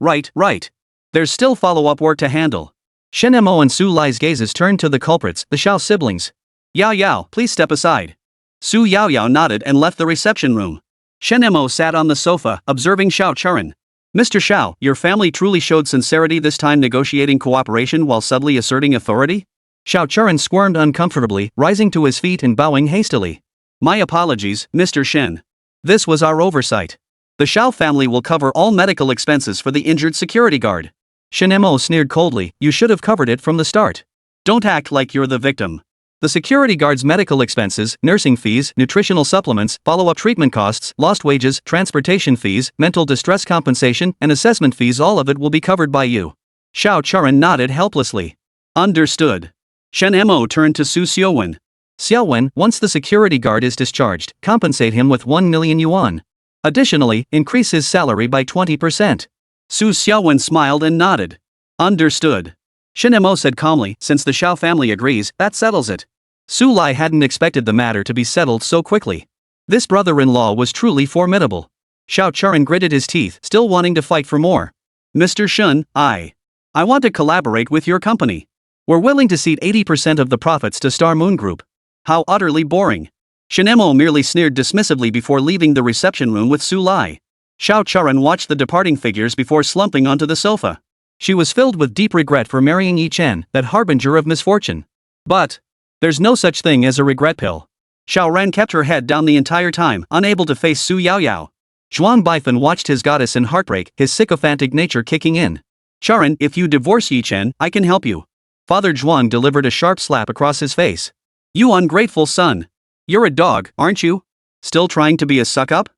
There's still follow-up work to handle. Shen Mo and Su Lai's gazes turned to the culprits, the Xiao siblings. Yao, please step aside. Su Yao nodded and left the reception room. Shen Mo sat on the sofa, observing Xiao Churan. Mr. Xiao, your family truly showed sincerity this time negotiating cooperation while subtly asserting authority? Xiao Churan squirmed uncomfortably, rising to his feet and bowing hastily. My apologies, Mr. Shen. This was our oversight. The Xiao family will cover all medical expenses for the injured security guard. Shen Mo sneered coldly, you should have covered it from the start. Don't act like you're the victim. The security guard's medical expenses, nursing fees, nutritional supplements, follow-up treatment costs, lost wages, transportation fees, mental distress compensation, and assessment fees, all of it will be covered by you. Xiao Churan nodded helplessly. Understood. Shen Mo turned to Su Xiaowen. Xiaowen, once the security guard is discharged, compensate him with 1 million yuan. Additionally, increase his salary by 20%. Su Xiaowen smiled and nodded. Understood. Shen Mo said calmly, since the Xiao family agrees, that settles it. Su Lai hadn't expected the matter to be settled so quickly. This brother-in-law was truly formidable. Xiao Churan gritted his teeth, still wanting to fight for more. Mr. Shen, I want to collaborate with your company. We're willing to cede 80% of the profits to Star Moon Group. How utterly boring. Shen Mo merely sneered dismissively before leaving the reception room with Su Lai. Xiao Churan watched the departing figures before slumping onto the sofa. She was filled with deep regret for marrying Yi Chen, that harbinger of misfortune. But there's no such thing as a regret pill. Xiaoran kept her head down the entire time, unable to face Su Yao. Zhuang Baifan watched his goddess in heartbreak, his sycophantic nature kicking in. Charan, if you divorce Yi Chen, I can help you. Father Zhuang delivered a sharp slap across his face. You ungrateful son. You're a dog, aren't you? Still trying to be a suck-up?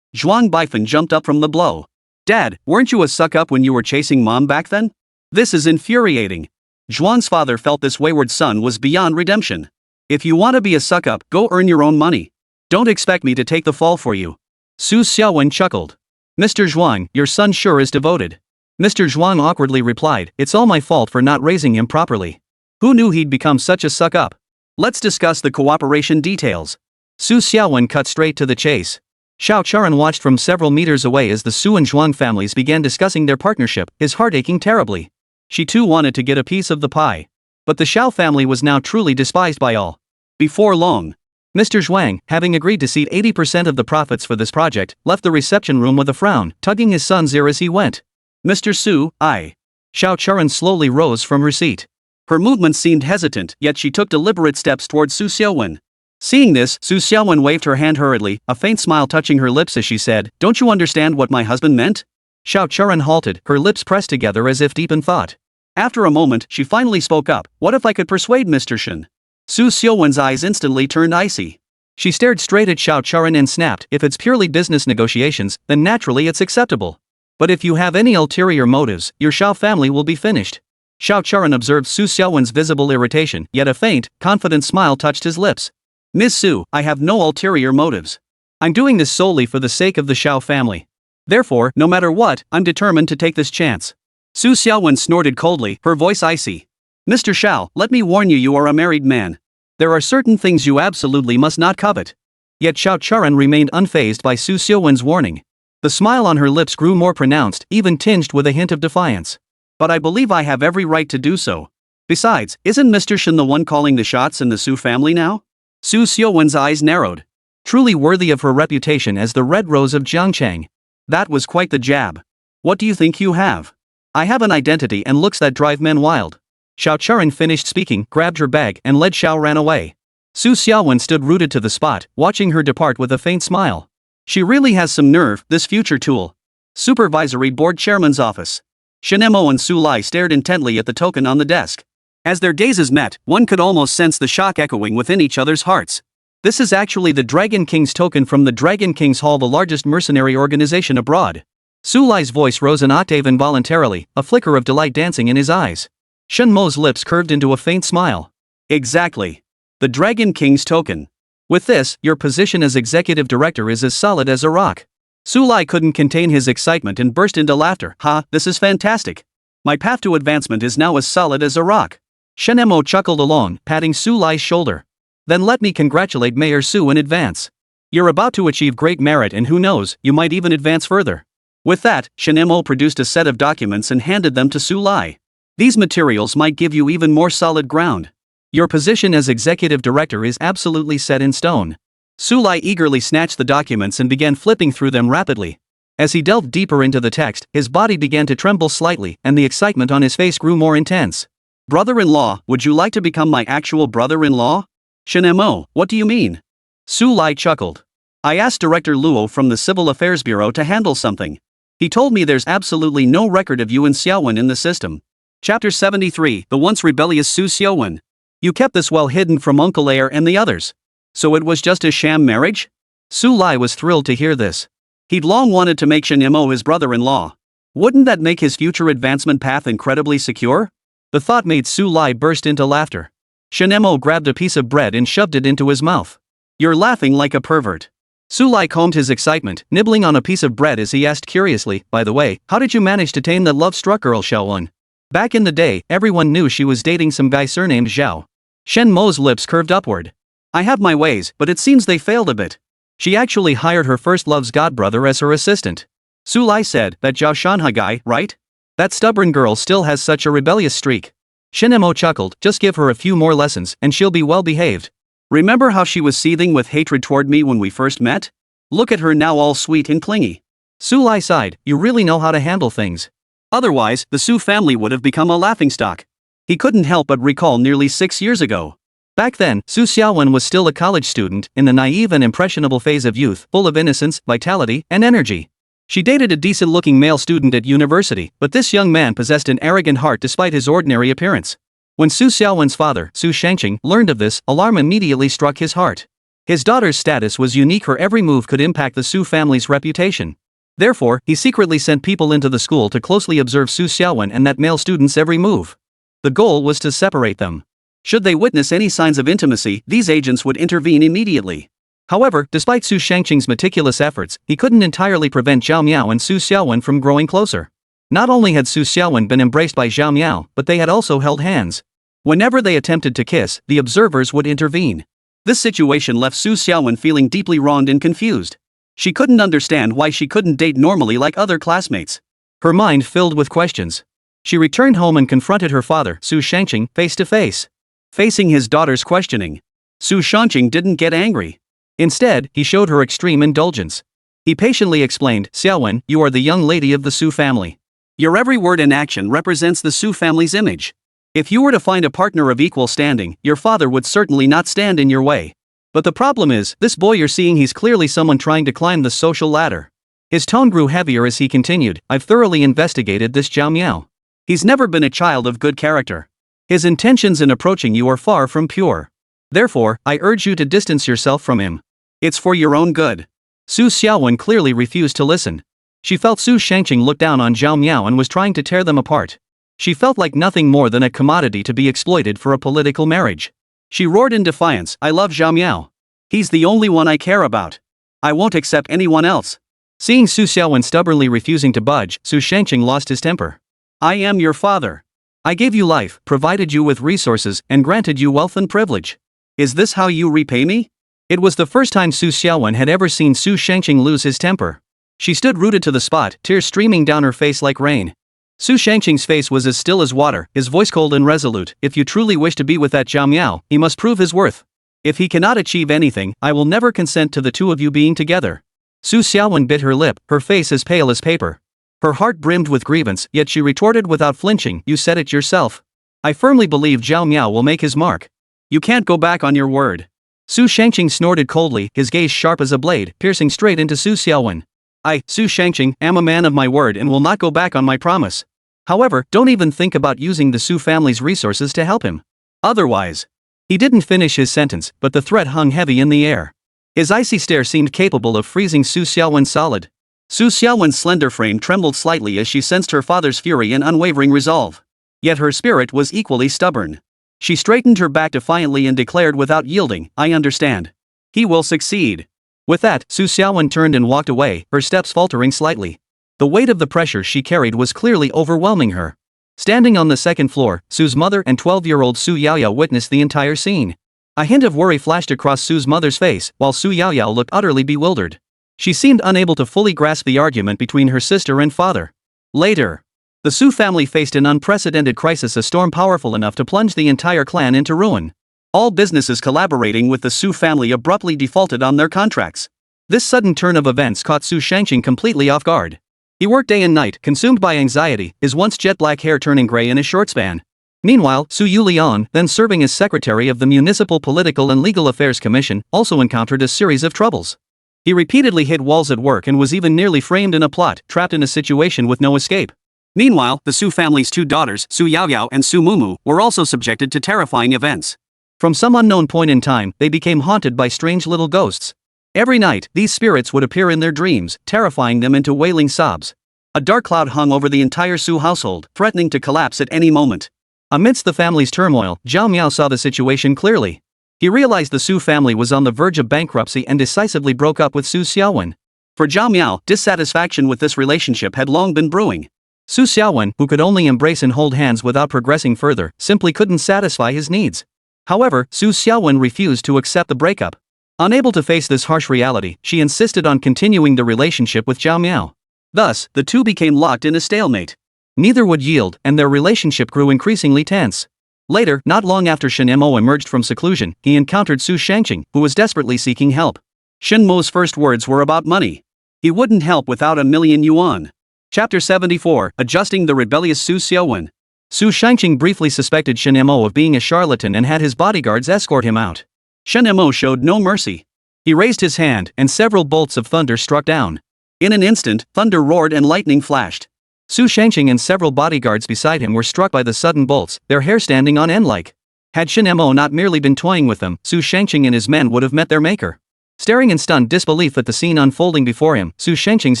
Zhuang Baifan jumped up from the blow. Dad, weren't you a suck-up when you were chasing mom back then? This is infuriating. Zhuang's father felt this wayward son was beyond redemption. If you want to be a suck-up, go earn your own money. Don't expect me to take the fall for you. Su Xiaowen chuckled. Mr. Zhuang, your son sure is devoted. Mr. Zhuang awkwardly replied, it's all my fault for not raising him properly. Who knew he'd become such a suck-up? Let's discuss the cooperation details. Su Xiaowen cut straight to the chase. Xiao Churan watched from several meters away as the Su and Zhuang families began discussing their partnership, his heart aching terribly. She too wanted to get a piece of the pie. But the Xiao family was now truly despised by all. Before long, Mr. Zhuang, having agreed to cede 80% of the profits for this project, left the reception room with a frown, tugging his son's ear as he went. Mr. Su, Xiao Churan slowly rose from her seat. Her movements seemed hesitant, yet she took deliberate steps towards Su Xiaowen. Seeing this, Su Xiaowen waved her hand hurriedly, a faint smile touching her lips as she said, don't you understand what my husband meant? Xiao Churan halted, her lips pressed together as if deep in thought. After a moment, she finally spoke up, what if I could persuade Mr. Shen? Su Xiaowen's eyes instantly turned icy. She stared straight at Xiao Churan and snapped, if it's purely business negotiations, then naturally it's acceptable. But if you have any ulterior motives, your Xiao family will be finished. Xiao Churan observed Su Xiaowen's visible irritation, yet a faint, confident smile touched his lips. Ms. Su, I have no ulterior motives. I'm doing this solely for the sake of the Xiao family. Therefore, no matter what, I'm determined to take this chance. Su Xiaowen snorted coldly, her voice icy. Mr. Xiao, let me warn you, you are a married man. There are certain things you absolutely must not covet. Yet Xiao Churan remained unfazed by Su Xiaowen's warning. The smile on her lips grew more pronounced, even tinged with a hint of defiance. But I believe I have every right to do so. Besides, isn't Mr. Shen the one calling the shots in the Su family now? Su Xiaowen's eyes narrowed. Truly worthy of her reputation as the Red Rose of Jiangchang. That was quite the jab. What do you think you have? I have an identity and looks that drive men wild. Xiao Churan finished speaking, grabbed her bag, and led Xiaoran away. Su Xiaowen stood rooted to the spot, watching her depart with a faint smile. She really has some nerve, this future tool. Supervisory Board Chairman's office. Shen Mo and Su Lai stared intently at the token on the desk. As their gazes met, one could almost sense the shock echoing within each other's hearts. This is actually the Dragon King's token from the Dragon King's Hall, the largest mercenary organization abroad. Su Lai's voice rose an octave involuntarily, a flicker of delight dancing in his eyes. Shen Mo's lips curved into a faint smile. Exactly. The Dragon King's token. With this, your position as executive director is as solid as a rock. Su Lai couldn't contain his excitement and burst into laughter. Ha, this is fantastic. My path to advancement is now as solid as a rock. Shen Mo chuckled along, patting Su Lai's shoulder. Then let me congratulate Mayor Su in advance. You're about to achieve great merit, and who knows, you might even advance further. With that, Shen Mo produced a set of documents and handed them to Su Lai. These materials might give you even more solid ground. Your position as executive director is absolutely set in stone. Su Lai eagerly snatched the documents and began flipping through them rapidly. As he delved deeper into the text, his body began to tremble slightly, and the excitement on his face grew more intense. Brother-in-law, would you like to become my actual brother-in-law? Shen Mo, what do you mean? Su Lai chuckled. I asked Director Luo from the Civil Affairs Bureau to handle something. He told me there's absolutely no record of you and Xiaowen in the system. Chapter 73, The Once Rebellious Su Xiaowen. You kept this well hidden from Uncle Heir and the others. So it was just a sham marriage? Su Lai was thrilled to hear this. He'd long wanted to make Shen Mo his brother-in-law. Wouldn't that make his future advancement path incredibly secure? The thought made Su Lai burst into laughter. Shen Mo grabbed a piece of bread and shoved it into his mouth. You're laughing like a pervert. Su Lai calmed his excitement, nibbling on a piece of bread as he asked curiously, by the way, how did you manage to tame that love-struck girl Xiaowen? Back in the day, everyone knew she was dating some guy surnamed Zhao. Shen Mo's lips curved upward. I have my ways, but it seems they failed a bit. She actually hired her first love's godbrother as her assistant. Su Lai said, that Zhao Shanhe guy, right? That stubborn girl still has such a rebellious streak. Shen Mo chuckled, just give her a few more lessons, and she'll be well behaved. Remember how she was seething with hatred toward me when we first met? Look at her now all sweet and clingy. Su Lai sighed, you really know how to handle things. Otherwise, the Su family would have become a laughingstock. He couldn't help but recall nearly 6 years ago. Back then, Su Xiaowen was still a college student, in the naive and impressionable phase of youth, full of innocence, vitality, and energy. She dated a decent-looking male student at university, but this young man possessed an arrogant heart despite his ordinary appearance. When Su Xiaowen's father, Su Shangqing, learned of this, alarm immediately struck his heart. His daughter's status was unique, her every move could impact the Su family's reputation. Therefore, he secretly sent people into the school to closely observe Su Xiaowen and that male student's every move. The goal was to separate them. Should they witness any signs of intimacy, these agents would intervene immediately. However, despite Su Shangqing's meticulous efforts, he couldn't entirely prevent Zhao Miao and Su Xiaowen from growing closer. Not only had Su Xiaowen been embraced by Zhao Miao, but they had also held hands. Whenever they attempted to kiss, the observers would intervene. This situation left Su Xiaowen feeling deeply wronged and confused. She couldn't understand why she couldn't date normally like other classmates. Her mind filled with questions. She returned home and confronted her father, Su Shangqing, face to face. Facing his daughter's questioning, Su Shangqing didn't get angry. Instead, he showed her extreme indulgence. He patiently explained, Xiaowen, you are the young lady of the Su family. Your every word and action represents the Su family's image. If you were to find a partner of equal standing, your father would certainly not stand in your way. But the problem is, this boy you're seeing, he's clearly someone trying to climb the social ladder. His tone grew heavier as he continued, I've thoroughly investigated this Zhao Miao. He's never been a child of good character. His intentions in approaching you are far from pure. Therefore, I urge you to distance yourself from him. It's for your own good. Su Xiaowen clearly refused to listen. She felt Su Shangqing look down on Zhao Miao and was trying to tear them apart. She felt like nothing more than a commodity to be exploited for a political marriage. She roared in defiance, I love Zhao Miao. He's the only one I care about. I won't accept anyone else. Seeing Su Xiaowen stubbornly refusing to budge, Su Shangqing lost his temper. I am your father. I gave you life, provided you with resources, and granted you wealth and privilege. Is this how you repay me? It was the first time Su Xiaowen had ever seen Su Shangqing lose his temper. She stood rooted to the spot, tears streaming down her face like rain. Su Shangqing's face was as still as water, his voice cold and resolute. If you truly wish to be with that Zhao Miao, he must prove his worth. If he cannot achieve anything, I will never consent to the two of you being together. Su Xiaowen bit her lip, her face as pale as paper. Her heart brimmed with grievance, yet she retorted without flinching, you said it yourself. I firmly believe Zhao Miao will make his mark. You can't go back on your word. Su Shangqing snorted coldly, his gaze sharp as a blade, piercing straight into Su Xiaowen. I, Su Shangqing, am a man of my word and will not go back on my promise. However, don't even think about using the Su family's resources to help him. Otherwise. He didn't finish his sentence, but the threat hung heavy in the air. His icy stare seemed capable of freezing Su Xiaowen solid. Su Xiaowen's slender frame trembled slightly as she sensed her father's fury and unwavering resolve. Yet her spirit was equally stubborn. She straightened her back defiantly and declared without yielding, I understand. He will succeed. With that, Su Xiaowen turned and walked away, her steps faltering slightly. The weight of the pressure she carried was clearly overwhelming her. Standing on the second floor, Su's mother and 12-year-old Su Yaoyao witnessed the entire scene. A hint of worry flashed across Su's mother's face, while Su Yaoyao looked utterly bewildered. She seemed unable to fully grasp the argument between her sister and father. Later, the Su family faced an unprecedented crisis, a storm powerful enough to plunge the entire clan into ruin. All businesses collaborating with the Su family abruptly defaulted on their contracts. This sudden turn of events caught Su Shangqing completely off guard. He worked day and night, consumed by anxiety, his once jet-black hair turning gray in a short span. Meanwhile, Su Yulian, then serving as secretary of the Municipal Political and Legal Affairs Commission, also encountered a series of troubles. He repeatedly hit walls at work and was even nearly framed in a plot, trapped in a situation with no escape. Meanwhile, the Su family's two daughters, Su Yaoyao and Su Mumu, were also subjected to terrifying events. From some unknown point in time, they became haunted by strange little ghosts. Every night, these spirits would appear in their dreams, terrifying them into wailing sobs. A dark cloud hung over the entire Su household, threatening to collapse at any moment. Amidst the family's turmoil, Zhao Miao saw the situation clearly. He realized the Su family was on the verge of bankruptcy and decisively broke up with Su Xiaowen. For Zhao Miao, dissatisfaction with this relationship had long been brewing. Su Xiaowen, who could only embrace and hold hands without progressing further, simply couldn't satisfy his needs. However, Su Xiaowen refused to accept the breakup. Unable to face this harsh reality, she insisted on continuing the relationship with Zhao Miao. Thus, the two became locked in a stalemate. Neither would yield, and their relationship grew increasingly tense. Later, not long after Shen Mo emerged from seclusion, he encountered Su Shangqing, who was desperately seeking help. Shen Mo's first words were about money. He wouldn't help without 1,000,000 yuan. Chapter 74, Adjusting the Rebellious Su Xiaowen. Su Shangqing briefly suspected Shen Mo of being a charlatan and had his bodyguards escort him out. Shen Mo showed no mercy. He raised his hand, and several bolts of thunder struck down. In an instant, thunder roared and lightning flashed. Su Shangqing and several bodyguards beside him were struck by the sudden bolts, their hair standing on end like. Had Shen Mo not merely been toying with them, Su Shangqing and his men would have met their maker. Staring in stunned disbelief at the scene unfolding before him, Su Shangqing's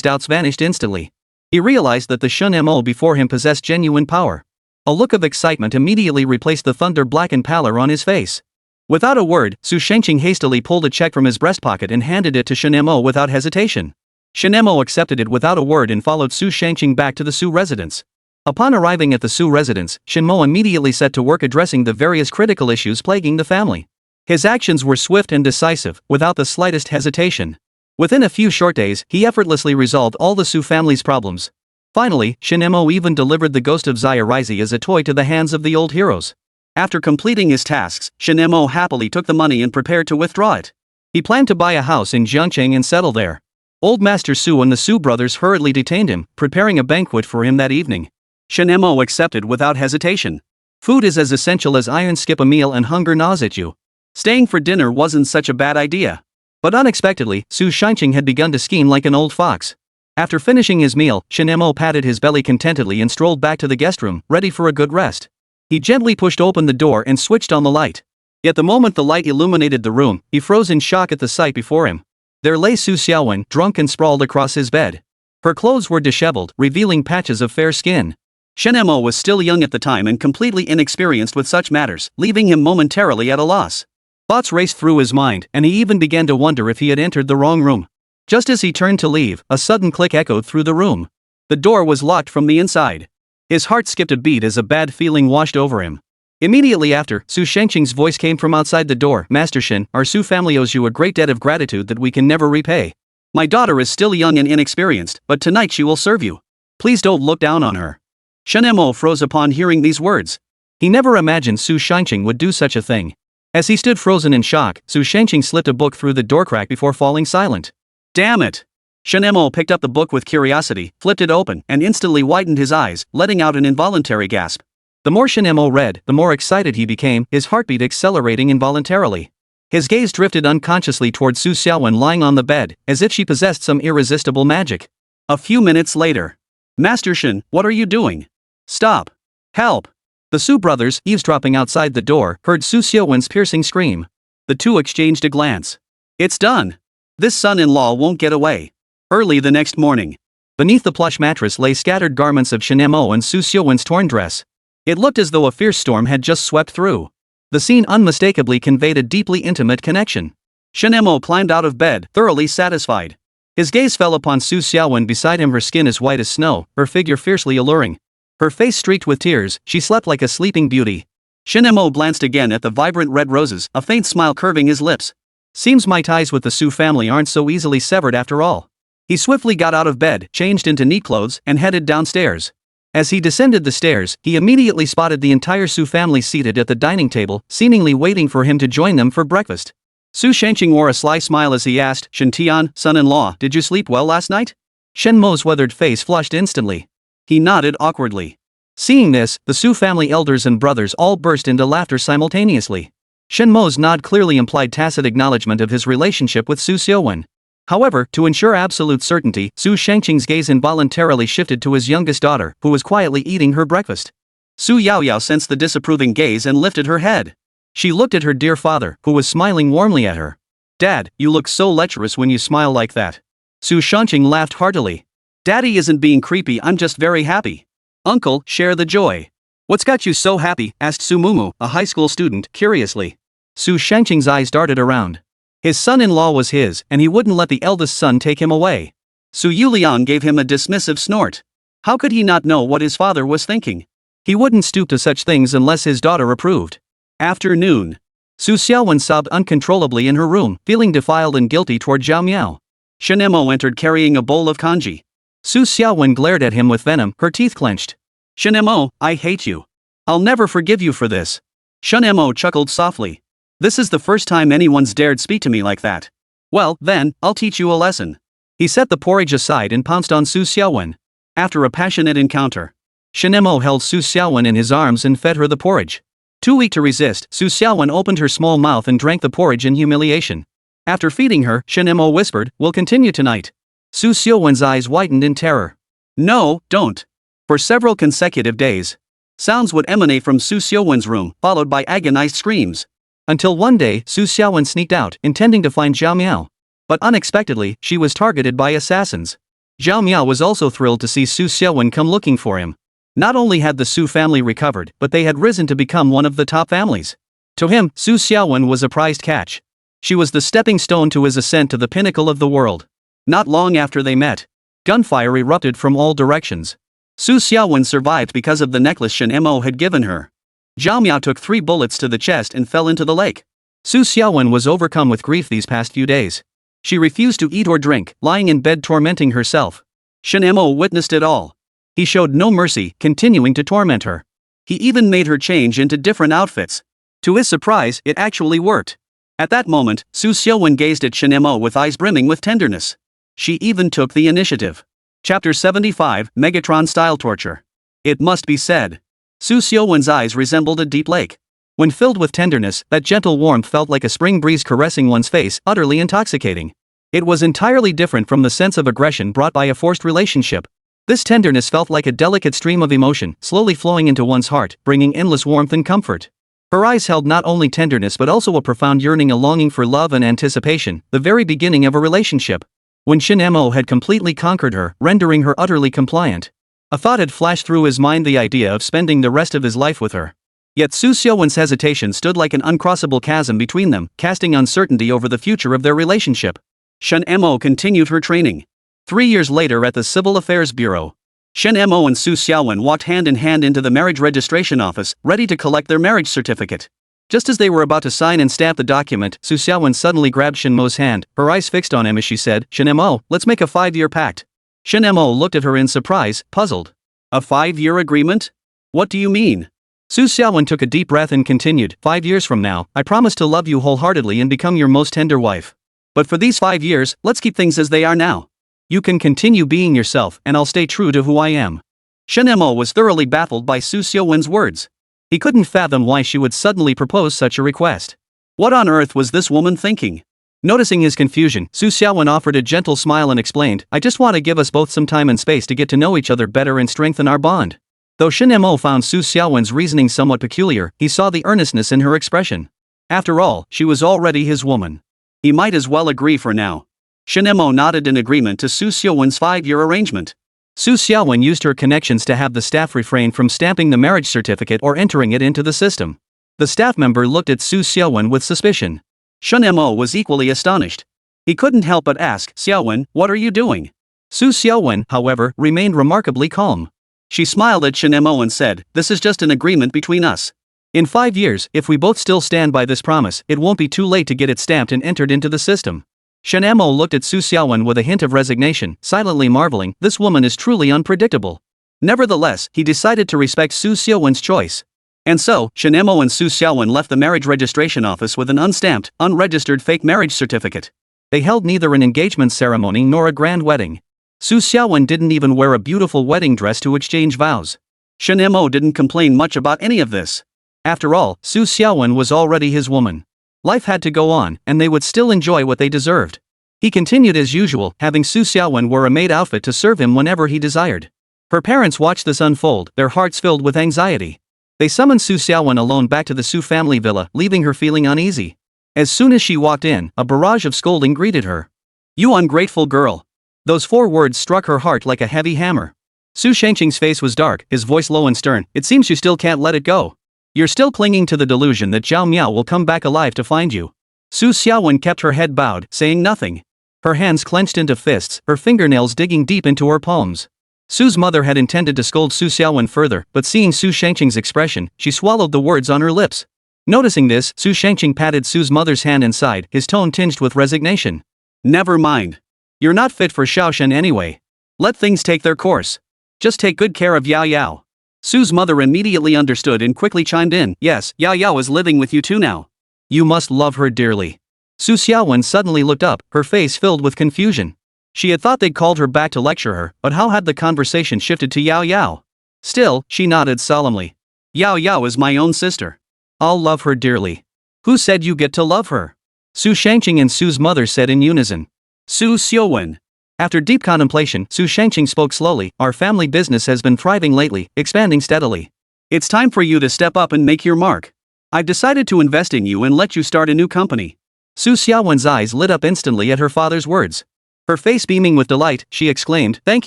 doubts vanished instantly. He realized that the Shen Mo before him possessed genuine power. A look of excitement immediately replaced the thunder-blackened pallor on his face. Without a word, Su Shangqing hastily pulled a check from his breast pocket and handed it to Shen Mo without hesitation. Shen Mo accepted it without a word and followed Su Shangqing back to the Su residence. Upon arriving at the Su residence, Shen Mo immediately set to work addressing the various critical issues plaguing the family. His actions were swift and decisive, without the slightest hesitation. Within a few short days, he effortlessly resolved all the Su family's problems. Finally, Shen Mo even delivered the ghost of Xia Rizi as a toy to the hands of the old heroes. After completing his tasks, Shen Mo happily took the money and prepared to withdraw it. He planned to buy a house in Jiangcheng and settle there. Old Master Su and the Su brothers hurriedly detained him, preparing a banquet for him that evening. Shen Mo accepted without hesitation. Food is as essential as iron. Skip a meal and hunger gnaws at you. Staying for dinner wasn't such a bad idea. But unexpectedly, Su Shangqing had begun to scheme like an old fox. After finishing his meal, Shen Mo patted his belly contentedly and strolled back to the guest room, ready for a good rest. He gently pushed open the door and switched on the light. Yet the moment the light illuminated the room, he froze in shock at the sight before him. There lay Su Xiaowen, drunk and sprawled across his bed. Her clothes were disheveled, revealing patches of fair skin. Shen Mo was still young at the time and completely inexperienced with such matters, leaving him momentarily at a loss. Thoughts raced through his mind, and he even began to wonder if he had entered the wrong room. Just as he turned to leave, a sudden click echoed through the room. The door was locked from the inside. His heart skipped a beat as a bad feeling washed over him. Immediately after, Su Shangqing's voice came from outside the door. Master Shen, our Su family owes you a great debt of gratitude that we can never repay. My daughter is still young and inexperienced, but tonight she will serve you. Please don't look down on her. Shen Mo froze upon hearing these words. He never imagined Su Shangqing would do such a thing. As he stood frozen in shock, Su Shangqing slipped a book through the door crack before falling silent. Damn it! Shen Mo picked up the book with curiosity, flipped it open, and instantly widened his eyes, letting out an involuntary gasp. The more Shen Mo read, the more excited he became, his heartbeat accelerating involuntarily. His gaze drifted unconsciously toward Su Xiaowen lying on the bed, as if she possessed some irresistible magic. A few minutes later. Master Shen, what are you doing? Stop! Help! The Su brothers, eavesdropping outside the door, heard Su Xiaowen's piercing scream. The two exchanged a glance. It's done! This son-in-law won't get away. Early the next morning. Beneath the plush mattress lay scattered garments of Shen Mo and Su Xiaowen's torn dress. It looked as though a fierce storm had just swept through. The scene unmistakably conveyed a deeply intimate connection. Shen Mo climbed out of bed, thoroughly satisfied. His gaze fell upon Su Xiaowen beside him, her skin as white as snow, her figure fiercely alluring. Her face streaked with tears, she slept like a sleeping beauty. Shen Mo glanced again at the vibrant red roses, a faint smile curving his lips. Seems my ties with the Su family aren't so easily severed after all. He swiftly got out of bed, changed into neat clothes, and headed downstairs. As he descended the stairs, he immediately spotted the entire Su family seated at the dining table, seemingly waiting for him to join them for breakfast. Su Shangqing wore a sly smile as he asked, Shen Tian, son-in-law, did you sleep well last night? Shen Mo's weathered face flushed instantly. He nodded awkwardly. Seeing this, the Su family elders and brothers all burst into laughter simultaneously. Shen Mo's nod clearly implied tacit acknowledgement of his relationship with Su Xiaowen. However, to ensure absolute certainty, Su Shangqing's gaze involuntarily shifted to his youngest daughter, who was quietly eating her breakfast. Su Yaoyao sensed the disapproving gaze and lifted her head. She looked at her dear father, who was smiling warmly at her. Dad, you look so lecherous when you smile like that. Su Shangqing laughed heartily. Daddy isn't being creepy, I'm just very happy. Uncle, share the joy. What's got you so happy? Asked Su Mumu, a high school student, curiously. Su Shangqing's eyes darted around. His son-in-law was his, and he wouldn't let the eldest son take him away. Su Yuliang gave him a dismissive snort. How could he not know what his father was thinking? He wouldn't stoop to such things unless his daughter approved. Afternoon. Su Xiaowen sobbed uncontrollably in her room, feeling defiled and guilty toward Zhao Miao. Shen Mo entered carrying a bowl of kanji. Su Xiaowen glared at him with venom, her teeth clenched. Shen Mo, I hate you. I'll never forgive you for this. Shen Mo chuckled softly. This is the first time anyone's dared speak to me like that. Well, then, I'll teach you a lesson. He set the porridge aside and pounced on Su Xiaowen. After a passionate encounter, Shen Mo held Su Xiaowen in his arms and fed her the porridge. Too weak to resist, Su Xiaowen opened her small mouth and drank the porridge in humiliation. After feeding her, Shen Mo whispered, we'll continue tonight. Su Xiaowen's eyes widened in terror. No, don't. For several consecutive days, sounds would emanate from Su Xiaowen's room, followed by agonized screams. Until one day, Su Xiaowen sneaked out, intending to find Zhao Miao. But unexpectedly, she was targeted by assassins. Zhao Miao was also thrilled to see Su Xiaowen come looking for him. Not only had the Su family recovered, but they had risen to become one of the top families. To him, Su Xiaowen was a prized catch. She was the stepping stone to his ascent to the pinnacle of the world. Not long after they met, gunfire erupted from all directions. Su Xiaowen survived because of the necklace Shen Mo had given her. Zhao Miao took 3 bullets to the chest and fell into the lake. Su Xiaowen was overcome with grief these past few days. She refused to eat or drink, lying in bed tormenting herself. Shen Mo witnessed it all. He showed no mercy, continuing to torment her. He even made her change into different outfits. To his surprise, it actually worked. At that moment, Su Xiaowen gazed at Shen Mo with eyes brimming with tenderness. She even took the initiative. Chapter 75, Megatron-style torture. It must be said, Su Xiaowen's eyes resembled a deep lake. When filled with tenderness, that gentle warmth felt like a spring breeze caressing one's face, utterly intoxicating. It was entirely different from the sense of aggression brought by a forced relationship. This tenderness felt like a delicate stream of emotion, slowly flowing into one's heart, bringing endless warmth and comfort. Her eyes held not only tenderness but also a profound yearning, a longing for love and anticipation, the very beginning of a relationship. When Shen Mo had completely conquered her, rendering her utterly compliant, a thought had flashed through his mind, the idea of spending the rest of his life with her. Yet Su Xiaowen's hesitation stood like an uncrossable chasm between them, casting uncertainty over the future of their relationship. Shen Mo continued her training. 3 years later at the Civil Affairs Bureau, Shen Mo and Su Xiaowen walked hand in hand into the marriage registration office, ready to collect their marriage certificate. Just as they were about to sign and stamp the document, Su Xiaowen suddenly grabbed Shen Mo's hand, her eyes fixed on him as she said, Shen Mo, let's make a 5-year pact. Shen Mo looked at her in surprise, puzzled. A 5-year agreement? What do you mean? Su Xiaowen took a deep breath and continued, 5 years from now, I promise to love you wholeheartedly and become your most tender wife. But for these 5 years, let's keep things as they are now. You can continue being yourself and I'll stay true to who I am. Shen Mo was thoroughly baffled by Su Xiaowen's words. He couldn't fathom why she would suddenly propose such a request. What on earth was this woman thinking? Noticing his confusion, Su Xiaowen offered a gentle smile and explained, I just want to give us both some time and space to get to know each other better and strengthen our bond. Though Shen Mo found Su Xiaowen's reasoning somewhat peculiar, he saw the earnestness in her expression. After all, she was already his woman. He might as well agree for now. Shen Mo nodded in agreement to Su Xiaowen's 5-year arrangement. Su Xiaowen used her connections to have the staff refrain from stamping the marriage certificate or entering it into the system. The staff member looked at Su Xiaowen with suspicion. Shen Mo was equally astonished. He couldn't help but ask, Xiaowen, what are you doing? Su Xiaowen, however, remained remarkably calm. She smiled at Shen Mo and said, this is just an agreement between us. In 5 years, if we both still stand by this promise, it won't be too late to get it stamped and entered into the system. Shen Mo looked at Su Xiaowen with a hint of resignation, silently marveling, this woman is truly unpredictable. Nevertheless, he decided to respect Su Xiaowen's choice. And so, Shen Mo and Su Xiaowen left the marriage registration office with an unstamped, unregistered fake marriage certificate. They held neither an engagement ceremony nor a grand wedding. Su Xiaowen didn't even wear a beautiful wedding dress to exchange vows. Shen Mo didn't complain much about any of this. After all, Su Xiaowen was already his woman. Life had to go on, and they would still enjoy what they deserved. He continued as usual, having Su Xiaowen wear a maid outfit to serve him whenever he desired. Her parents watched this unfold, their hearts filled with anxiety. They summoned Su Xiaowen alone back to the Su family villa, leaving her feeling uneasy. As soon as she walked in, a barrage of scolding greeted her. "You ungrateful girl." Those 4 words struck her heart like a heavy hammer. Su Shangqing's face was dark, his voice low and stern. "It seems you still can't let it go. You're still clinging to the delusion that Zhao Miao will come back alive to find you." Su Xiaowen kept her head bowed, saying nothing. Her hands clenched into fists, her fingernails digging deep into her palms. Su's mother had intended to scold Su Xiaowen further, but seeing Su Shangqing's expression, she swallowed the words on her lips. Noticing this, Su Shangqing patted Su's mother's hand inside, his tone tinged with resignation. "Never mind. You're not fit for Xiaoshan anyway. Let things take their course. Just take good care of Yao Yao." Su's mother immediately understood and quickly chimed in, "Yes, Yao Yao is living with you too now. You must love her dearly." Su Xiaowen suddenly looked up, her face filled with confusion. She had thought they'd called her back to lecture her, but how had the conversation shifted to Yao Yao? Still, she nodded solemnly. "Yao Yao is my own sister. I'll love her dearly." "Who said you get to love her?" Su Shangqing and Su's mother said in unison. "Su Xiaowen." After deep contemplation, Su Shangqing spoke slowly, "Our family business has been thriving lately, expanding steadily. It's time for you to step up and make your mark. I've decided to invest in you and let you start a new company." Su Xiaowen's eyes lit up instantly at her father's words. Her face beaming with delight, she exclaimed, "Thank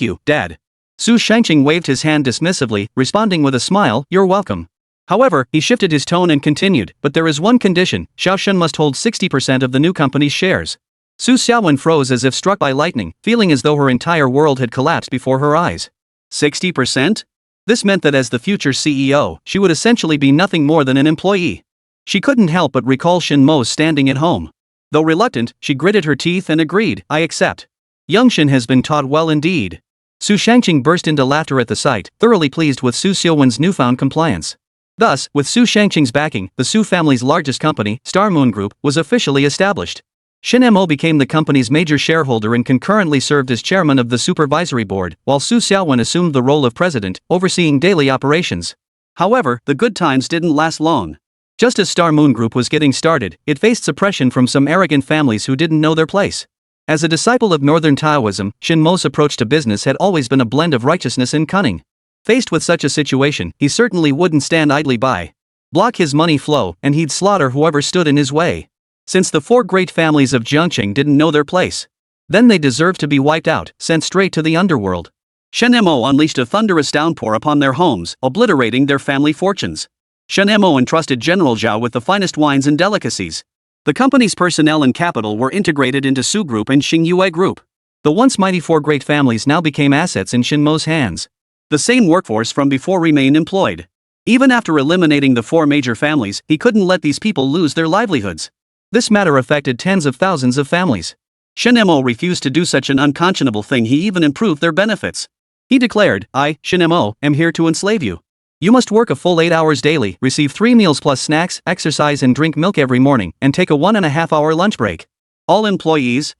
you, Dad." Su Shangqing waved his hand dismissively, responding with a smile, "You're welcome." However, he shifted his tone and continued, "But there is one condition, Xiaoshan must hold 60% of the new company's shares." Su Xiaowen froze as if struck by lightning, feeling as though her entire world had collapsed before her eyes. 60%? This meant that as the future CEO, she would essentially be nothing more than an employee. She couldn't help but recall Shen Mo standing at home. Though reluctant, she gritted her teeth and agreed, "I accept. Young Shen has been taught well indeed." Su Shangqing burst into laughter at the sight, thoroughly pleased with Su Xiaowen's newfound compliance. Thus, with Su Shangqing's backing, the Su family's largest company, Star Moon Group, was officially established. Shen Mo became the company's major shareholder and concurrently served as chairman of the supervisory board, while Su Xiaowen assumed the role of president, overseeing daily operations. However, the good times didn't last long. Just as Star Moon Group was getting started, it faced suppression from some arrogant families who didn't know their place. As a disciple of Northern Taoism, Shen Mo's approach to business had always been a blend of righteousness and cunning. Faced with such a situation, he certainly wouldn't stand idly by. Block his money flow, and he'd slaughter whoever stood in his way. Since the 4 great families of Jiangqing didn't know their place, then they deserved to be wiped out, sent straight to the underworld. Shen Mo unleashed a thunderous downpour upon their homes, obliterating their family fortunes. Shen Mo entrusted General Zhao with the finest wines and delicacies. The company's personnel and capital were integrated into Su Group and Xingyue Group. The once mighty 4 great families now became assets in Shen Mo's hands. The same workforce from before remained employed. Even after eliminating the 4 major families, he couldn't let these people lose their livelihoods. This matter affected tens of thousands of families. Shen Mo refused to do such an unconscionable thing. He even improved their benefits. He declared, "I, Shen Mo, am here to enslave you. You must work a full 8 hours daily, receive 3 meals plus snacks, exercise and drink milk every morning, and take a 1.5-hour lunch break. All employees,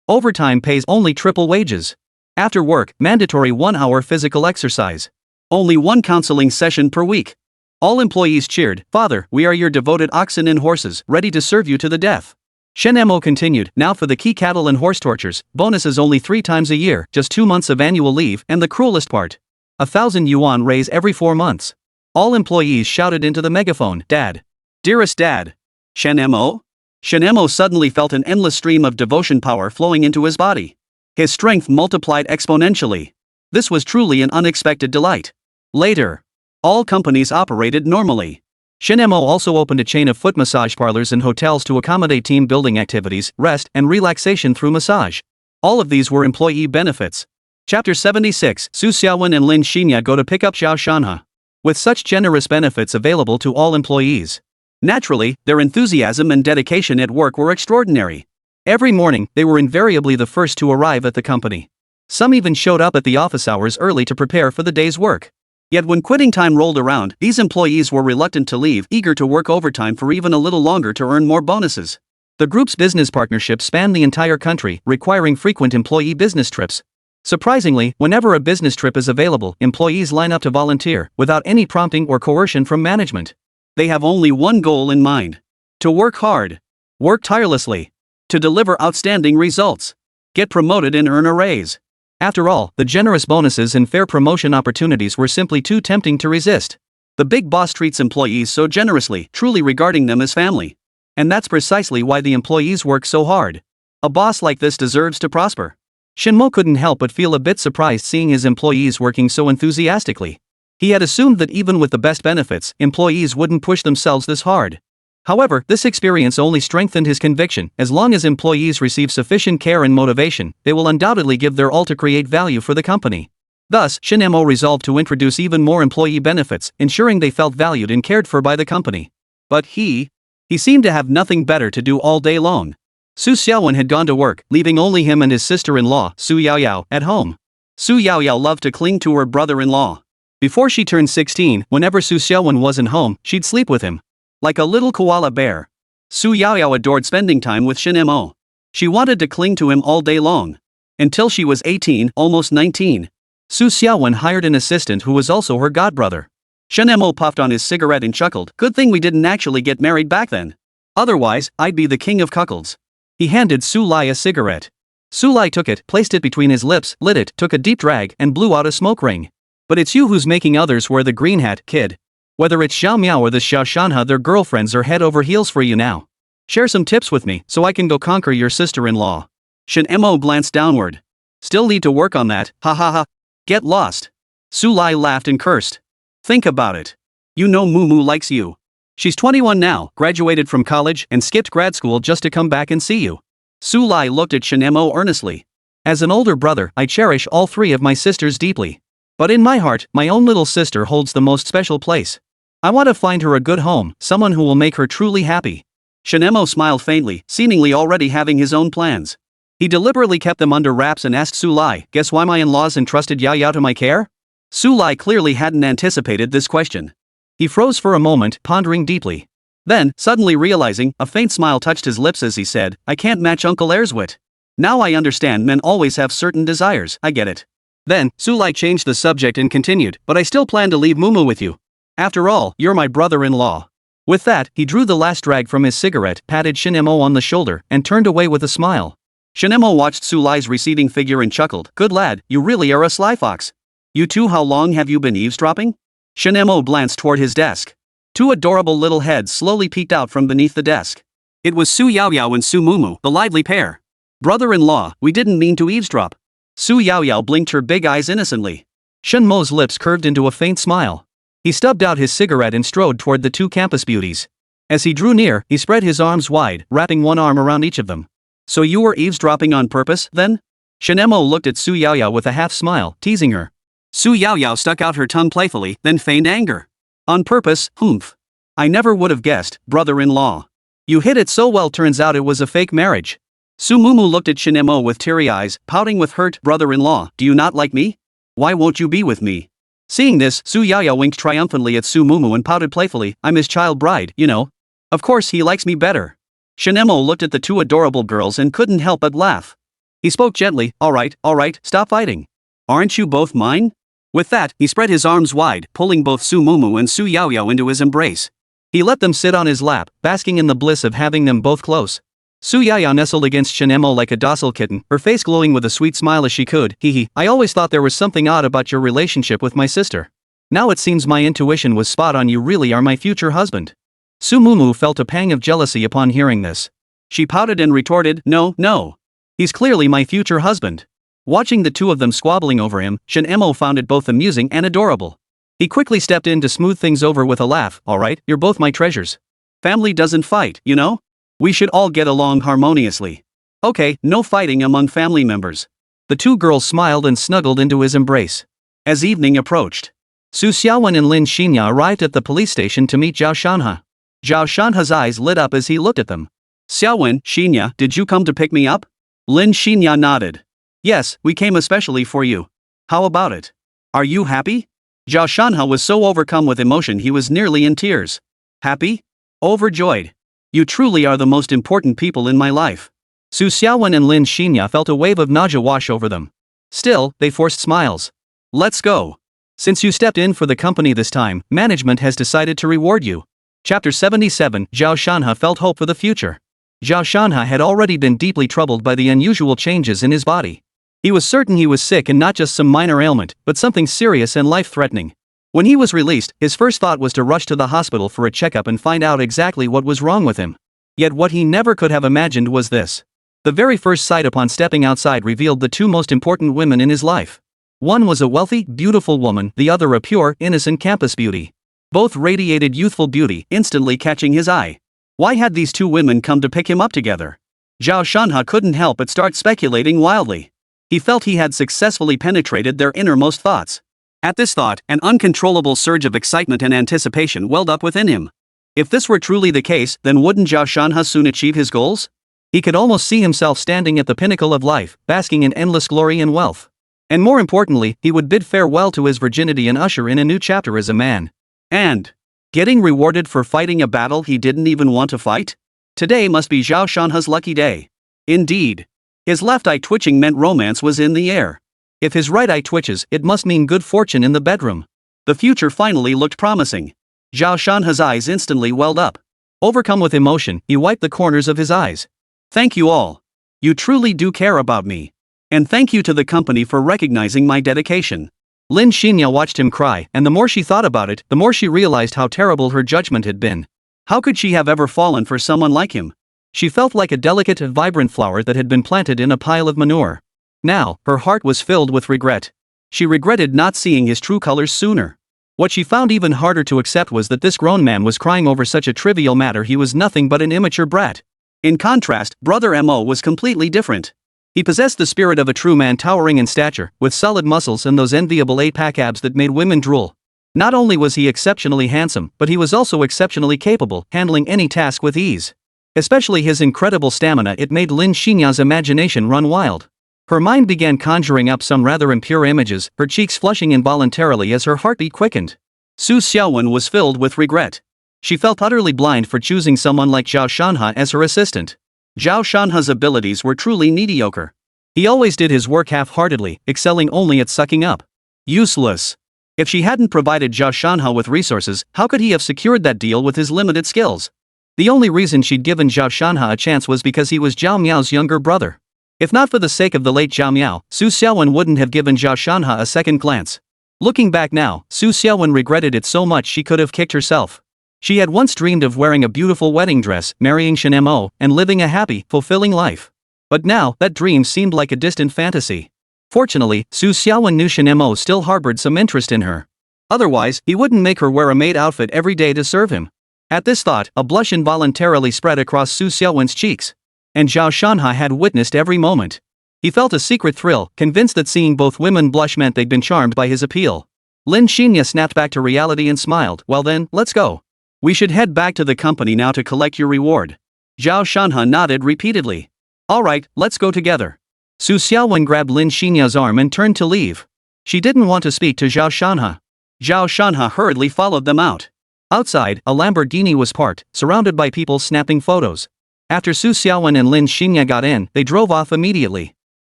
overtime pays only triple wages. After work, mandatory 1-hour physical exercise. Only 1 counseling session per week." All employees cheered, "Father, we are your devoted oxen and horses, ready to serve you to the death." Shen Mo continued, "Now for the key cattle and horse tortures, bonuses only 3 times a year, just 2 months of annual leave, and the cruelest part. 1,000 yuan raise every 4 months. All employees shouted into the megaphone, "Dad! Dearest Dad!" Shen Mo? Shen Mo suddenly felt an endless stream of devotion power flowing into his body. His strength multiplied exponentially. This was truly an unexpected delight. Later, all companies operated normally. Shen Mo also opened a chain of foot massage parlors and hotels to accommodate team building activities, rest, and relaxation through massage. All of these were employee benefits. Chapter 76, Su Xiaowen and Lin Xinya go to pick up Zhao Shanhe. with such generous benefits available to all employees. Naturally, their enthusiasm and dedication at work were extraordinary. Every morning, they were invariably the first to arrive at the company. Some even showed up at the office hours early to prepare for the day's work. Yet when quitting time rolled around, these employees were reluctant to leave, eager to work overtime for even a little longer to earn more bonuses. The group's business partnership spanned the entire country, requiring frequent employee business trips. Surprisingly, whenever a business trip is available, employees line up to volunteer, without any prompting or coercion from management. They have only one goal in mind: to work hard, work tirelessly, to deliver outstanding results, get promoted and earn a raise. After all, the generous bonuses and fair promotion opportunities were simply too tempting to resist. The big boss treats employees so generously, truly regarding them as family. And that's precisely why the employees work so hard. A boss like this deserves to prosper. Shen Mo couldn't help but feel a bit surprised seeing his employees working so enthusiastically. He had assumed that even with the best benefits, employees wouldn't push themselves this hard. However, this experience only strengthened his conviction: as long as employees receive sufficient care and motivation, they will undoubtedly give their all to create value for the company. Thus, Shen Mo resolved to introduce even more employee benefits, ensuring they felt valued and cared for by the company. But he seemed to have nothing better to do all day long. Su Xiaowen had gone to work, leaving only him and his sister-in-law, Su Yaoyao, at home. Su Yaoyao loved to cling to her brother-in-law. Before she turned 16, whenever Su Xiaowen wasn't home, she'd sleep with him. Like a little koala bear. Su Yaoyao adored spending time with Shen Mo. She wanted to cling to him all day long. Until she was 18, almost 19. Su Xiaowen hired an assistant who was also her godbrother. Shen Mo puffed on his cigarette and chuckled. Good thing we didn't actually get married back then. Otherwise, I'd be the king of cuckolds. He handed Su Lai a cigarette. Su Lai took it, placed it between his lips, lit it, took a deep drag, and blew out a smoke ring. But it's you who's making others wear the green hat, kid. Whether it's Xiao Miao or the Zhao Shanhe, their girlfriends are head over heels for you now. Share some tips with me, so I can go conquer your sister-in-law. Shen Mo glanced downward. Still need to work on that, ha ha ha. Get lost. Su Lai laughed and cursed. Think about it. You know Mumu likes you. She's 21 now, graduated from college, and skipped grad school just to come back and see you. Su Lai looked at Shen Mo earnestly. As an older brother, I cherish all three of my sisters deeply. But in my heart, my own little sister holds the most special place. I want to find her a good home, someone who will make her truly happy. Shen Mo smiled faintly, seemingly already having his own plans. He deliberately kept them under wraps and asked Su Lai, guess why my in-laws entrusted Yao Yao to my care? Su Lai clearly hadn't anticipated this question. He froze for a moment, pondering deeply. Then, suddenly realizing, a faint smile touched his lips as he said, I can't match Uncle Heir's wit. Now I understand men always have certain desires, I get it. Then, Su Lai changed the subject and continued, but I still plan to leave Mumu with you. After all, you're my brother-in-law. With that, he drew the last drag from his cigarette, patted Shen Mo on the shoulder, and turned away with a smile. Shen Mo watched Su Lai's receding figure and chuckled. Good lad, you really are a sly fox. You two, how long have you been eavesdropping? Shen Mo glanced toward his desk. Two adorable little heads slowly peeked out from beneath the desk. It was Su Yaoyao and Su Mumu, the lively pair. Brother-in-law, we didn't mean to eavesdrop. Su Yaoyao blinked her big eyes innocently. Shen Mo's lips curved into a faint smile. He stubbed out his cigarette and strode toward the two campus beauties. As he drew near, he spread his arms wide, wrapping one arm around each of them. So you were eavesdropping on purpose, then? Shen Mo looked at Su Yaoyao with a half-smile, teasing her. Su Yaoyao stuck out her tongue playfully, then feigned anger. On purpose, humph. I never would have guessed, brother-in-law. You hit it so well, turns out it was a fake marriage. Su Mumu looked at Shen Mo with teary eyes, pouting with hurt. Brother-in-law, do you not like me? Why won't you be with me? Seeing this, Su Yaoyao winked triumphantly at Su Mumu and pouted playfully, I'm his child bride, you know. Of course he likes me better. Shen Mo looked at the two adorable girls and couldn't help but laugh. He spoke gently, all right, stop fighting. Aren't you both mine? With that, he spread his arms wide, pulling both Su Mumu and Su Yaoyao into his embrace. He let them sit on his lap, basking in the bliss of having them both close. Su Yaoyao nestled against Shen Mo like a docile kitten, her face glowing with a sweet smile as she could. I always thought there was something odd about your relationship with my sister. Now it seems my intuition was spot on, you really are my future husband. Su Mumu felt a pang of jealousy upon hearing this. She pouted and retorted, no. He's clearly my future husband. Watching the two of them squabbling over him, Shen Mo found it both amusing and adorable. He quickly stepped in to smooth things over with a laugh. All right, you're both my treasures. Family doesn't fight, you know? We should all get along harmoniously. Okay, no fighting among family members. The two girls smiled and snuggled into his embrace. As evening approached, Su Xiaowen and Lin Xinya arrived at the police station to meet Zhao Shanhe. Zhao Shanhe's eyes lit up as he looked at them. Xiaowen, Xinya, did you come to pick me up? Lin Xinya nodded. Yes, we came especially for you. How about it? Are you happy? Zhao Shanhe was so overcome with emotion he was nearly in tears. Happy? Overjoyed. You truly are the most important people in my life. Su Xiaowen and Lin Xinya felt a wave of nausea wash over them. Still, they forced smiles. Let's go. Since you stepped in for the company this time, management has decided to reward you. Chapter 77. Zhao Shanhe felt hope for the future. Zhao Shanhe had already been deeply troubled by the unusual changes in his body. He was certain he was sick and not just some minor ailment, but something serious and life-threatening. When he was released, his first thought was to rush to the hospital for a checkup and find out exactly what was wrong with him. Yet what he never could have imagined was this. The very first sight upon stepping outside revealed the two most important women in his life. One was a wealthy, beautiful woman, the other a pure, innocent campus beauty. Both radiated youthful beauty, instantly catching his eye. Why had these two women come to pick him up together? Zhao Shanhe couldn't help but start speculating wildly. He felt he had successfully penetrated their innermost thoughts. At this thought, an uncontrollable surge of excitement and anticipation welled up within him. If this were truly the case, then wouldn't Zhao Shanhe soon achieve his goals? He could almost see himself standing at the pinnacle of life, basking in endless glory and wealth. And more importantly, he would bid farewell to his virginity and usher in a new chapter as a man. And getting rewarded for fighting a battle he didn't even want to fight? Today must be Zhao Shanhe's lucky day. Indeed. His left eye twitching meant romance was in the air. If his right eye twitches, it must mean good fortune in the bedroom. The future finally looked promising. Zhao Shanhe's eyes instantly welled up. Overcome with emotion, he wiped the corners of his eyes. Thank you all. You truly do care about me. And thank you to the company for recognizing my dedication. Lin Xinya watched him cry, and the more she thought about it, the more she realized how terrible her judgment had been. How could she have ever fallen for someone like him? She felt like a delicate and vibrant flower that had been planted in a pile of manure. Now, her heart was filled with regret. She regretted not seeing his true colors sooner. What she found even harder to accept was that this grown man was crying over such a trivial matter. He was nothing but an immature brat. In contrast, Brother Mo was completely different. He possessed the spirit of a true man, towering in stature, with solid muscles and those enviable 8-pack abs that made women drool. Not only was he exceptionally handsome, but he was also exceptionally capable, handling any task with ease. Especially his incredible stamina, it made Lin Xinya's imagination run wild. Her mind began conjuring up some rather impure images, her cheeks flushing involuntarily as her heartbeat quickened. Su Xiaowen was filled with regret. She felt utterly blind for choosing someone like Zhao Shanhe as her assistant. Zhao Shanhe's abilities were truly mediocre. He always did his work half-heartedly, excelling only at sucking up. Useless. If she hadn't provided Zhao Shanhe with resources, how could he have secured that deal with his limited skills? The only reason she'd given Zhao Shanhe a chance was because he was Zhao Miao's younger brother. If not for the sake of the late Zhao Miao, Su Xiaowen wouldn't have given Zhao Shanhe a second glance. Looking back now, Su Xiaowen regretted it so much she could have kicked herself. She had once dreamed of wearing a beautiful wedding dress, marrying Shen Mo, and living a happy, fulfilling life. But now, that dream seemed like a distant fantasy. Fortunately, Su Xiaowen knew Shen Mo still harbored some interest in her. Otherwise, he wouldn't make her wear a maid outfit every day to serve him. At this thought, a blush involuntarily spread across Su Xiaowen's cheeks. And Zhao Shanhe had witnessed every moment. He felt a secret thrill, convinced that seeing both women blush meant they'd been charmed by his appeal. Lin Xinya snapped back to reality and smiled. Well then, let's go. We should head back to the company now to collect your reward. Zhao Shanhe nodded repeatedly. Alright, let's go together. Su Xiaowen grabbed Lin Xinya's arm and turned to leave. She didn't want to speak to Zhao Shanhe. Zhao Shanhe hurriedly followed them out. Outside, a Lamborghini was parked, surrounded by people snapping photos. After Su Xiaowen and Lin Xinya got in, they drove off immediately.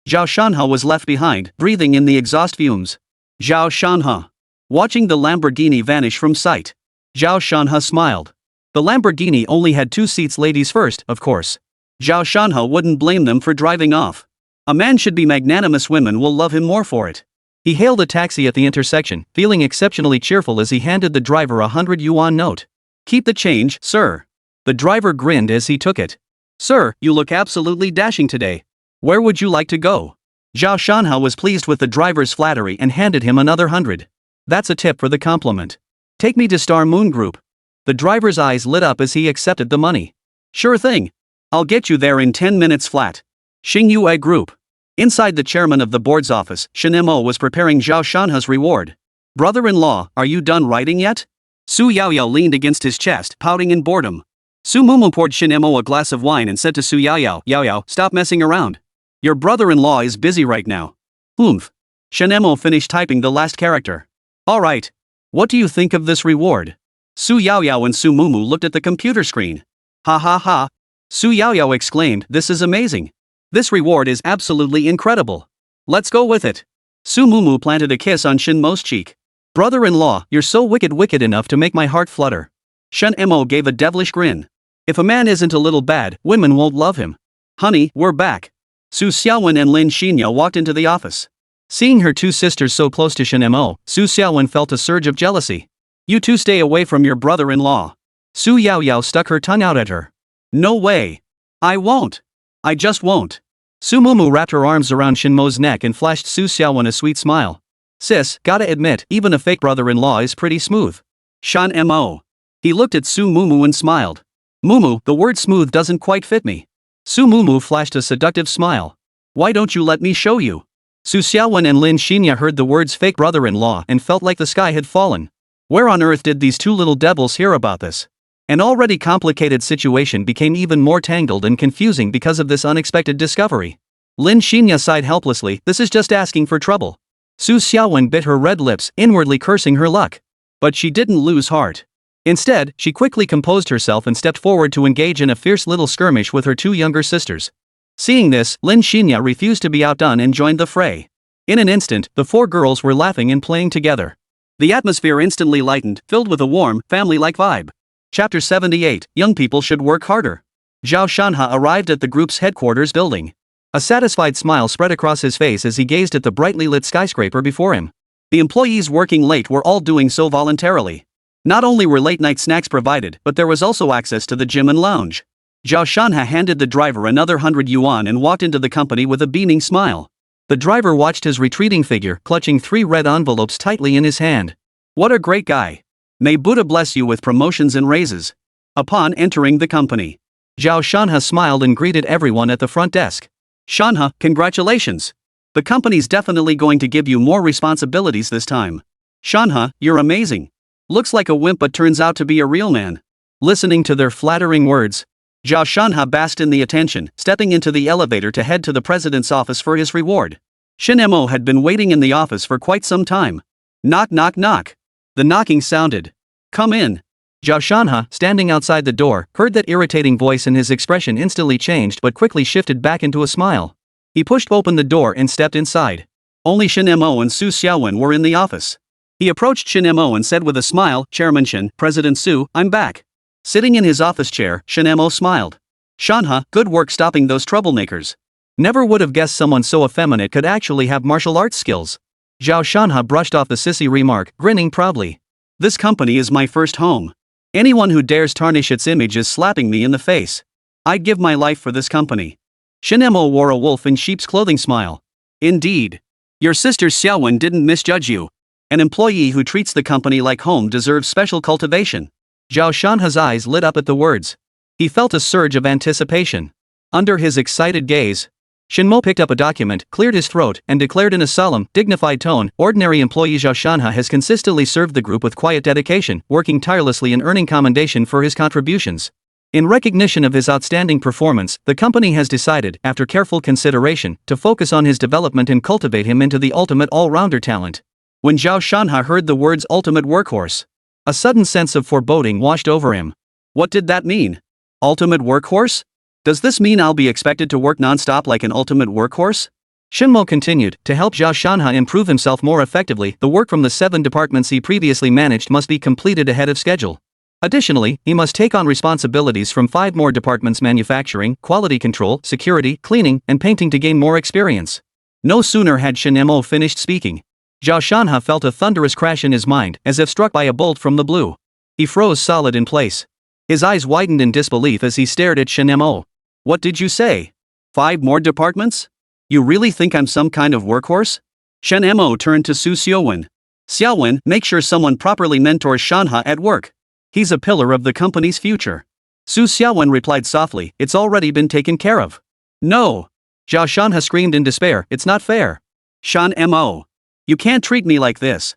Zhao Shanhe was left behind, breathing in the exhaust fumes. Zhao Shanhe. Watching the Lamborghini vanish from sight, Zhao Shanhe smiled. The Lamborghini only had 2 seats, ladies first, of course. Zhao Shanhe wouldn't blame them for driving off. A man should be magnanimous, women will love him more for it. He hailed a taxi at the intersection, feeling exceptionally cheerful as he handed the driver a 100 yuan note. Keep the change, sir. The driver grinned as he took it. Sir, you look absolutely dashing today. Where would you like to go? Zhao Shanhe was pleased with the driver's flattery and handed him another 100. That's a tip for the compliment. Take me to Star Moon Group. The driver's eyes lit up as he accepted the money. Sure thing. I'll get you there in 10 minutes flat. Xingyue Group. Inside the chairman of the board's office, Shen Mo was preparing Zhao Shanhe's reward. Brother-in-law, are you done writing yet? Su Yaoyao leaned against his chest, pouting in boredom. Su Mumu poured Shen Mo a glass of wine and said to Su Yaoyao, Yaoyao, stop messing around. Your brother-in-law is busy right now. Shen Mo finished typing the last character. Alright. What do you think of this reward? Su Yaoyao and Su Mumu looked at the computer screen. Ha ha ha. Su Yaoyao exclaimed, this is amazing. This reward is absolutely incredible. Let's go with it. Su Mumu planted a kiss on Shen Mo's cheek. Brother-in-law, you're so wicked enough to make my heart flutter. Shen Mo gave a devilish grin. If a man isn't a little bad, women won't love him. Honey, we're back. Su Xiaowen and Lin Xinya walked into the office. Seeing her two sisters so close to Shen Mo, Su Xiaowen felt a surge of jealousy. You two stay away from your brother-in-law. Su Yaoyao stuck her tongue out at her. No way. I won't. I just won't. Su Mumu wrapped her arms around Shen Mo's neck and flashed Su Xiaowen a sweet smile. Sis, gotta admit, even a fake brother-in-law is pretty smooth. Shen Mo. He looked at Su Mumu and smiled. Mumu, the word smooth doesn't quite fit me. Su Mumu flashed a seductive smile. Why don't you let me show you? Su Xiaowen and Lin Xinya heard the words fake brother-in-law and felt like the sky had fallen. Where on earth did these two little devils hear about this? An already complicated situation became even more tangled and confusing because of this unexpected discovery. Lin Xinya sighed helplessly, this is just asking for trouble. Su Xiaowen bit her red lips, inwardly cursing her luck. But she didn't lose heart. Instead, she quickly composed herself and stepped forward to engage in a fierce little skirmish with her two younger sisters. Seeing this, Lin Xinya refused to be outdone and joined the fray. In an instant, the four girls were laughing and playing together. The atmosphere instantly lightened, filled with a warm, family-like vibe. Chapter 78, Young People Should Work Harder. Zhao Shanhe arrived at the group's headquarters building. A satisfied smile spread across his face as he gazed at the brightly lit skyscraper before him. The employees working late were all doing so voluntarily. Not only were late-night snacks provided, but there was also access to the gym and lounge. Zhao Shanhe handed the driver another 100 yuan and walked into the company with a beaming smile. The driver watched his retreating figure, clutching 3 red envelopes tightly in his hand. What a great guy. May Buddha bless you with promotions and raises. Upon entering the company, Zhao Shanhe smiled and greeted everyone at the front desk. Shanhe, congratulations. The company's definitely going to give you more responsibilities this time. Shanhe, you're amazing. Looks like a wimp but turns out to be a real man. Listening to their flattering words, Zhao Shanhe basked in the attention, stepping into the elevator to head to the president's office for his reward. Shen Mo had been waiting in the office for quite some time. Knock knock knock. The knocking sounded. Come in. Zhao Shanhe, standing outside the door, heard that irritating voice and his expression instantly changed but quickly shifted back into a smile. He pushed open the door and stepped inside. Only Shen Mo and Su Xiaowen were in the office. He approached Shen Mo and said with a smile, Chairman Shen, President Su, I'm back. Sitting in his office chair, Shen Mo smiled. Shanhe, good work stopping those troublemakers. Never would have guessed someone so effeminate could actually have martial arts skills. Zhao Shanhe brushed off the sissy remark, grinning proudly. This company is my first home. Anyone who dares tarnish its image is slapping me in the face. I'd give my life for this company. Shen Mo wore a wolf in sheep's clothing smile. Indeed. Your sister Xiaowen didn't misjudge you. An employee who treats the company like home deserves special cultivation. Zhao Shanhe's eyes lit up at the words. He felt a surge of anticipation. Under his excited gaze, Shen Mo picked up a document, cleared his throat, and declared in a solemn, dignified tone, ordinary employee Zhao Shanhe has consistently served the group with quiet dedication, working tirelessly and earning commendation for his contributions. In recognition of his outstanding performance, the company has decided, after careful consideration, to focus on his development and cultivate him into the ultimate all-rounder talent. When Zhao Shanhe heard the words ultimate workhorse, a sudden sense of foreboding washed over him. What did that mean? Ultimate workhorse? Does this mean I'll be expected to work non-stop like an ultimate workhorse? Shen Mo continued, to help Zhao Shanhe improve himself more effectively, the work from the 7 departments he previously managed must be completed ahead of schedule. Additionally, he must take on responsibilities from 5 more departments: manufacturing, quality control, security, cleaning, and painting to gain more experience. No sooner had Shen Mo finished speaking, Zhao Shanhe felt a thunderous crash in his mind, as if struck by a bolt from the blue. He froze solid in place. His eyes widened in disbelief as he stared at Shen Mo. What did you say? 5 more departments? You really think I'm some kind of workhorse? Shen Mo turned to Su Xiaowen. Xiaowen, make sure someone properly mentors Shanhe at work. He's a pillar of the company's future. Su Xiaowen replied softly, it's already been taken care of. No. Zhao Shanhe screamed in despair, it's not fair. Shen Mo. You can't treat me like this.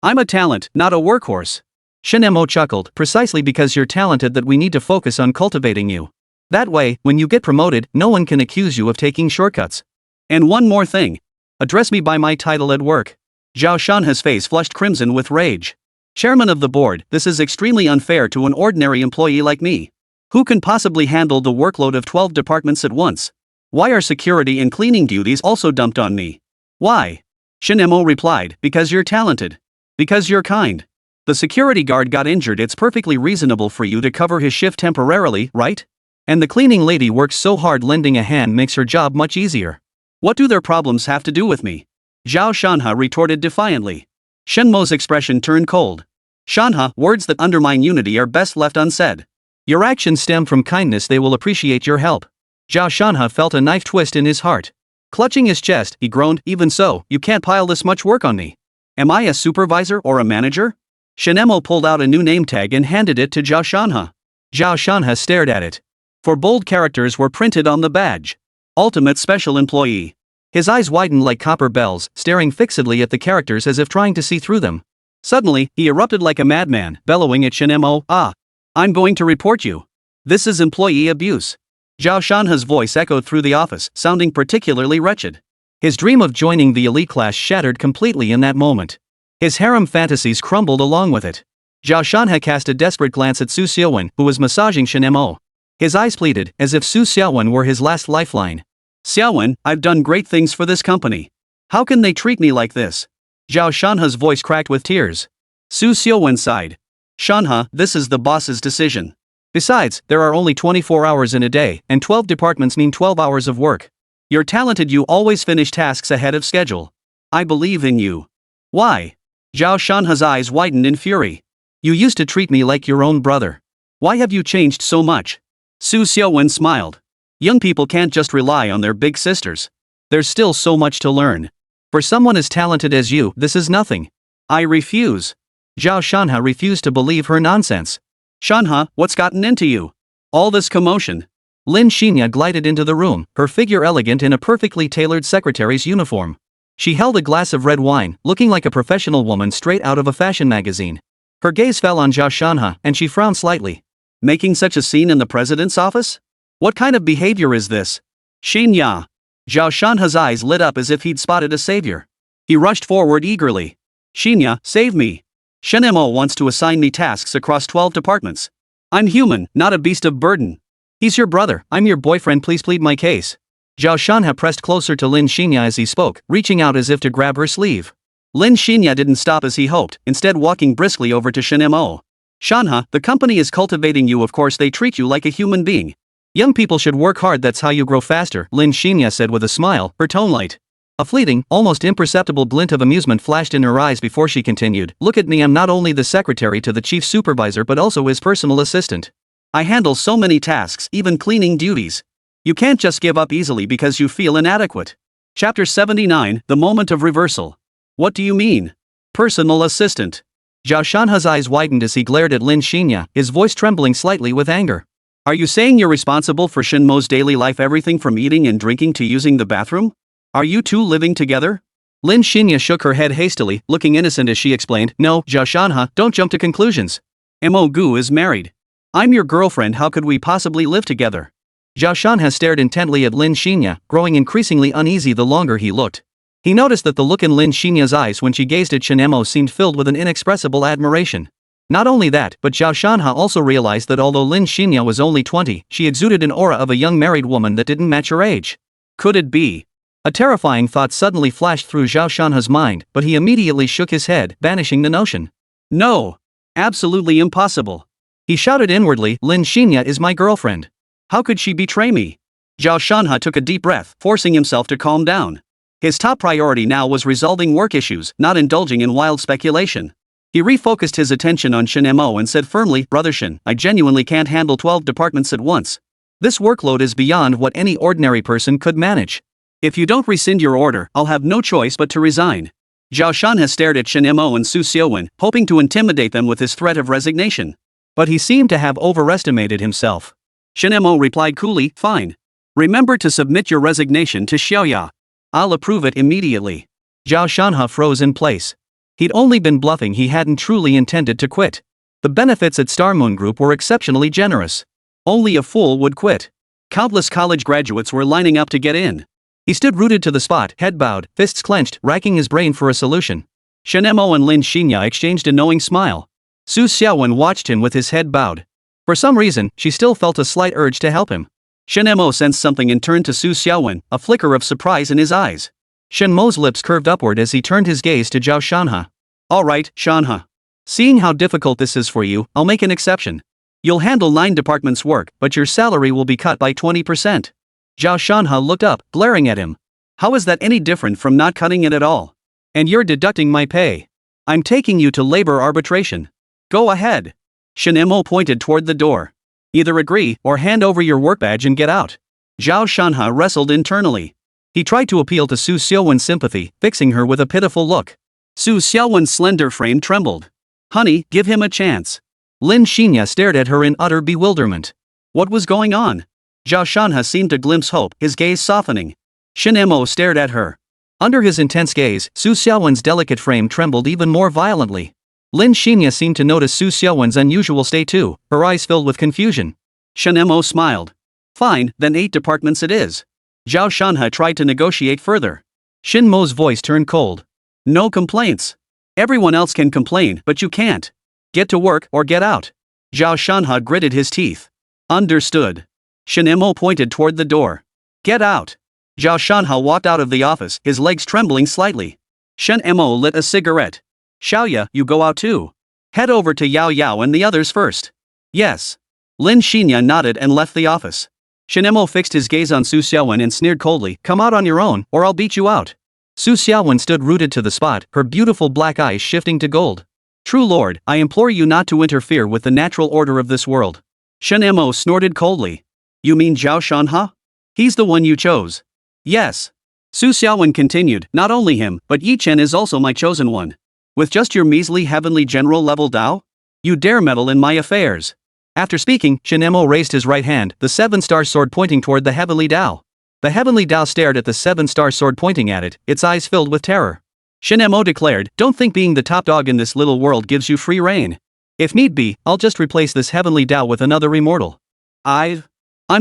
I'm a talent, not a workhorse. Shen Mo chuckled, precisely because you're talented that we need to focus on cultivating you. That way, when you get promoted, no one can accuse you of taking shortcuts. And one more thing. Address me by my title at work. Zhao Shanhe's face flushed crimson with rage. Chairman of the board, this is extremely unfair to an ordinary employee like me. Who can possibly handle the workload of 12 departments at once? Why are security and cleaning duties also dumped on me? Why? Shen Mo replied, because you're talented. Because you're kind. The security guard got injured, it's perfectly reasonable for you to cover his shift temporarily, right? And the cleaning lady works so hard, lending a hand makes her job much easier. What do their problems have to do with me? Zhao Shanhe retorted defiantly. Shen Mo's expression turned cold. Shanhe, words that undermine unity are best left unsaid. Your actions stem from kindness, they will appreciate your help. Zhao Shanhe felt a knife twist in his heart. Clutching his chest, he groaned, even so, you can't pile this much work on me. Am I a supervisor or a manager? Shen Mo pulled out a new name tag and handed it to Zhao Shanhe. Zhao Shanhe stared at it. Four bold characters were printed on the badge. Ultimate Special Employee. His eyes widened like copper bells, staring fixedly at the characters as if trying to see through them. Suddenly, he erupted like a madman, bellowing at Shen Mo, I'm going to report you. This is employee abuse. Zhao Shanhe's voice echoed through the office, sounding particularly wretched. His dream of joining the elite class shattered completely in that moment. His harem fantasies crumbled along with it. Zhao Shanhe cast a desperate glance at Su Xiaowen, who was massaging Shen Mo. His eyes pleaded, as if Su Xiaowen were his last lifeline. Xiaowen, I've done great things for this company. How can they treat me like this? Zhao Shanhe's voice cracked with tears. Su Xiaowen sighed. Shanhe, this is the boss's decision. Besides, there are only 24 hours in a day, and 12 departments mean 12 hours of work. You're talented, you always finish tasks ahead of schedule. I believe in you. Why? Zhao Shanhe's eyes widened in fury. You used to treat me like your own brother. Why have you changed so much? Su Xiaowen smiled. Young people can't just rely on their big sisters. There's still so much to learn. For someone as talented as you, this is nothing. I refuse. Zhao Shanhe refused to believe her nonsense. Shanhe, what's gotten into you? All this commotion. Lin Xinya glided into the room, her figure elegant in a perfectly tailored secretary's uniform. She held a glass of red wine, looking like a professional woman straight out of a fashion magazine. Her gaze fell on Zhao Shanhe, and she frowned slightly. Making such a scene in the president's office? What kind of behavior is this? Xinya. Zhao Shanhe's eyes lit up as if he'd spotted a savior. He rushed forward eagerly. Xinya, save me. Shen Mo wants to assign me tasks across 12 departments. I'm human, not a beast of burden. He's your brother, I'm your boyfriend, please plead my case. Zhao Shanhe pressed closer to Lin Xinya as he spoke, reaching out as if to grab her sleeve. Lin Xinya didn't stop as he hoped, instead walking briskly over to Shen Mo. Shanhe, the company is cultivating you, of course they treat you like a human being. Young people should work hard, that's how you grow faster, Lin Xinya said with a smile, her tone light. A fleeting, almost imperceptible glint of amusement flashed in her eyes before she continued, look at me, I'm not only the secretary to the chief supervisor but also his personal assistant. I handle so many tasks, even cleaning duties. You can't just give up easily because you feel inadequate. Chapter 79, The Moment of Reversal. What do you mean? Personal assistant. Zhao Shanhe's eyes widened as he glared at Lin Xinya, his voice trembling slightly with anger. Are you saying you're responsible for Shen Mo's daily life, everything from eating and drinking to using the bathroom? Are you two living together? Lin Xinya shook her head hastily, looking innocent as she explained, no, Zhao Shanhe, don't jump to conclusions. Mo Gu is married. I'm your girlfriend, how could we possibly live together? Zhao Shanhe stared intently at Lin Xinya, growing increasingly uneasy the longer he looked. He noticed that the look in Lin Xinya's eyes when she gazed at Shen Mo seemed filled with an inexpressible admiration. Not only that, but Zhao Shanhe also realized that although Lin Xinya was only 20, she exuded an aura of a young married woman that didn't match her age. Could it be? A terrifying thought suddenly flashed through Zhao Shanhe's mind, but he immediately shook his head, banishing the notion. No! Absolutely impossible! He shouted inwardly, Lin Xinya is my girlfriend. How could she betray me? Zhao Shanhe took a deep breath, forcing himself to calm down. His top priority now was resolving work issues, not indulging in wild speculation. He refocused his attention on Shen Mo and said firmly, Brother Shen, I genuinely can't handle 12 departments at once. This workload is beyond what any ordinary person could manage. If you don't rescind your order, I'll have no choice but to resign. Zhao Shanhe stared at Shen Mo and Su Xiaowen, hoping to intimidate them with his threat of resignation. But he seemed to have overestimated himself. Shen Mo replied coolly, fine. Remember to submit your resignation to Xiaoya. I'll approve it immediately. Zhao Shanhe froze in place. He'd only been bluffing, he hadn't truly intended to quit. The benefits at Star Moon Group were exceptionally generous. Only a fool would quit. Countless college graduates were lining up to get in. He stood rooted to the spot, head bowed, fists clenched, racking his brain for a solution. Shen Mo and Lin Xinya exchanged a knowing smile. Su Xiaowen watched him with his head bowed. For some reason, she still felt a slight urge to help him. Shen Mo sensed something and turned to Su Xiaowen, a flicker of surprise in his eyes. Shen Mo's lips curved upward as he turned his gaze to Zhao Shanhe. All right, Shanhe. Seeing how difficult this is for you, I'll make an exception. You'll handle 9 departments' work, but your salary will be cut by 20%. Zhao Shanhe looked up, glaring at him. How is that any different from not cutting it at all? And you're deducting my pay. I'm taking you to labor arbitration. Go ahead. Shen Mo pointed toward the door. Either agree or hand over your work badge and get out. Zhao Shanhe wrestled internally. He tried to appeal to Su Xiaowen's sympathy, fixing her with a pitiful look. Su Xiaowen's slender frame trembled. Honey, give him a chance. Lin Xinya stared at her in utter bewilderment. What was going on? Zhao Shanhe seemed to glimpse hope, his gaze softening. Shen Mo stared at her. Under his intense gaze, Su Xiaowen's delicate frame trembled even more violently. Lin Xinya seemed to notice Su Xiaowen's unusual state too, her eyes filled with confusion. Shen Mo smiled. Fine, then 8 departments it is. Zhao Shanhe tried to negotiate further. Shen Mo's voice turned cold. No complaints. Everyone else can complain, but you can't. Get to work or get out. Zhao Shanhe gritted his teeth. Understood. Shen Mo pointed toward the door. Get out. Zhao Shanhe walked out of the office, his legs trembling slightly. Shen Mo lit a cigarette. Xiaoya, you go out too. Head over to Yao Yao and the others first. Yes. Lin Xinya nodded and left the office. Shen Mo fixed his gaze on Su Xiaowen and sneered coldly, come out on your own, or I'll beat you out. Su Xiaowen stood rooted to the spot, her beautiful black eyes shifting to gold. True Lord, I implore you not to interfere with the natural order of this world. Shen Mo snorted coldly. You mean Zhao Shanhe? He's the one you chose. Yes. Su Xiaowen continued, not only him, but Yi Chen is also my chosen one. With just your measly heavenly general level Dao? You dare meddle in my affairs. After speaking, Shen Mo raised his right hand, the 7-star sword pointing toward the heavenly Dao. The heavenly Dao stared at the 7-star sword pointing at it, its eyes filled with terror. Shen Mo declared, don't think being the top dog in this little world gives you free reign. If need be, I'll just replace this heavenly Dao with another immortal. I'm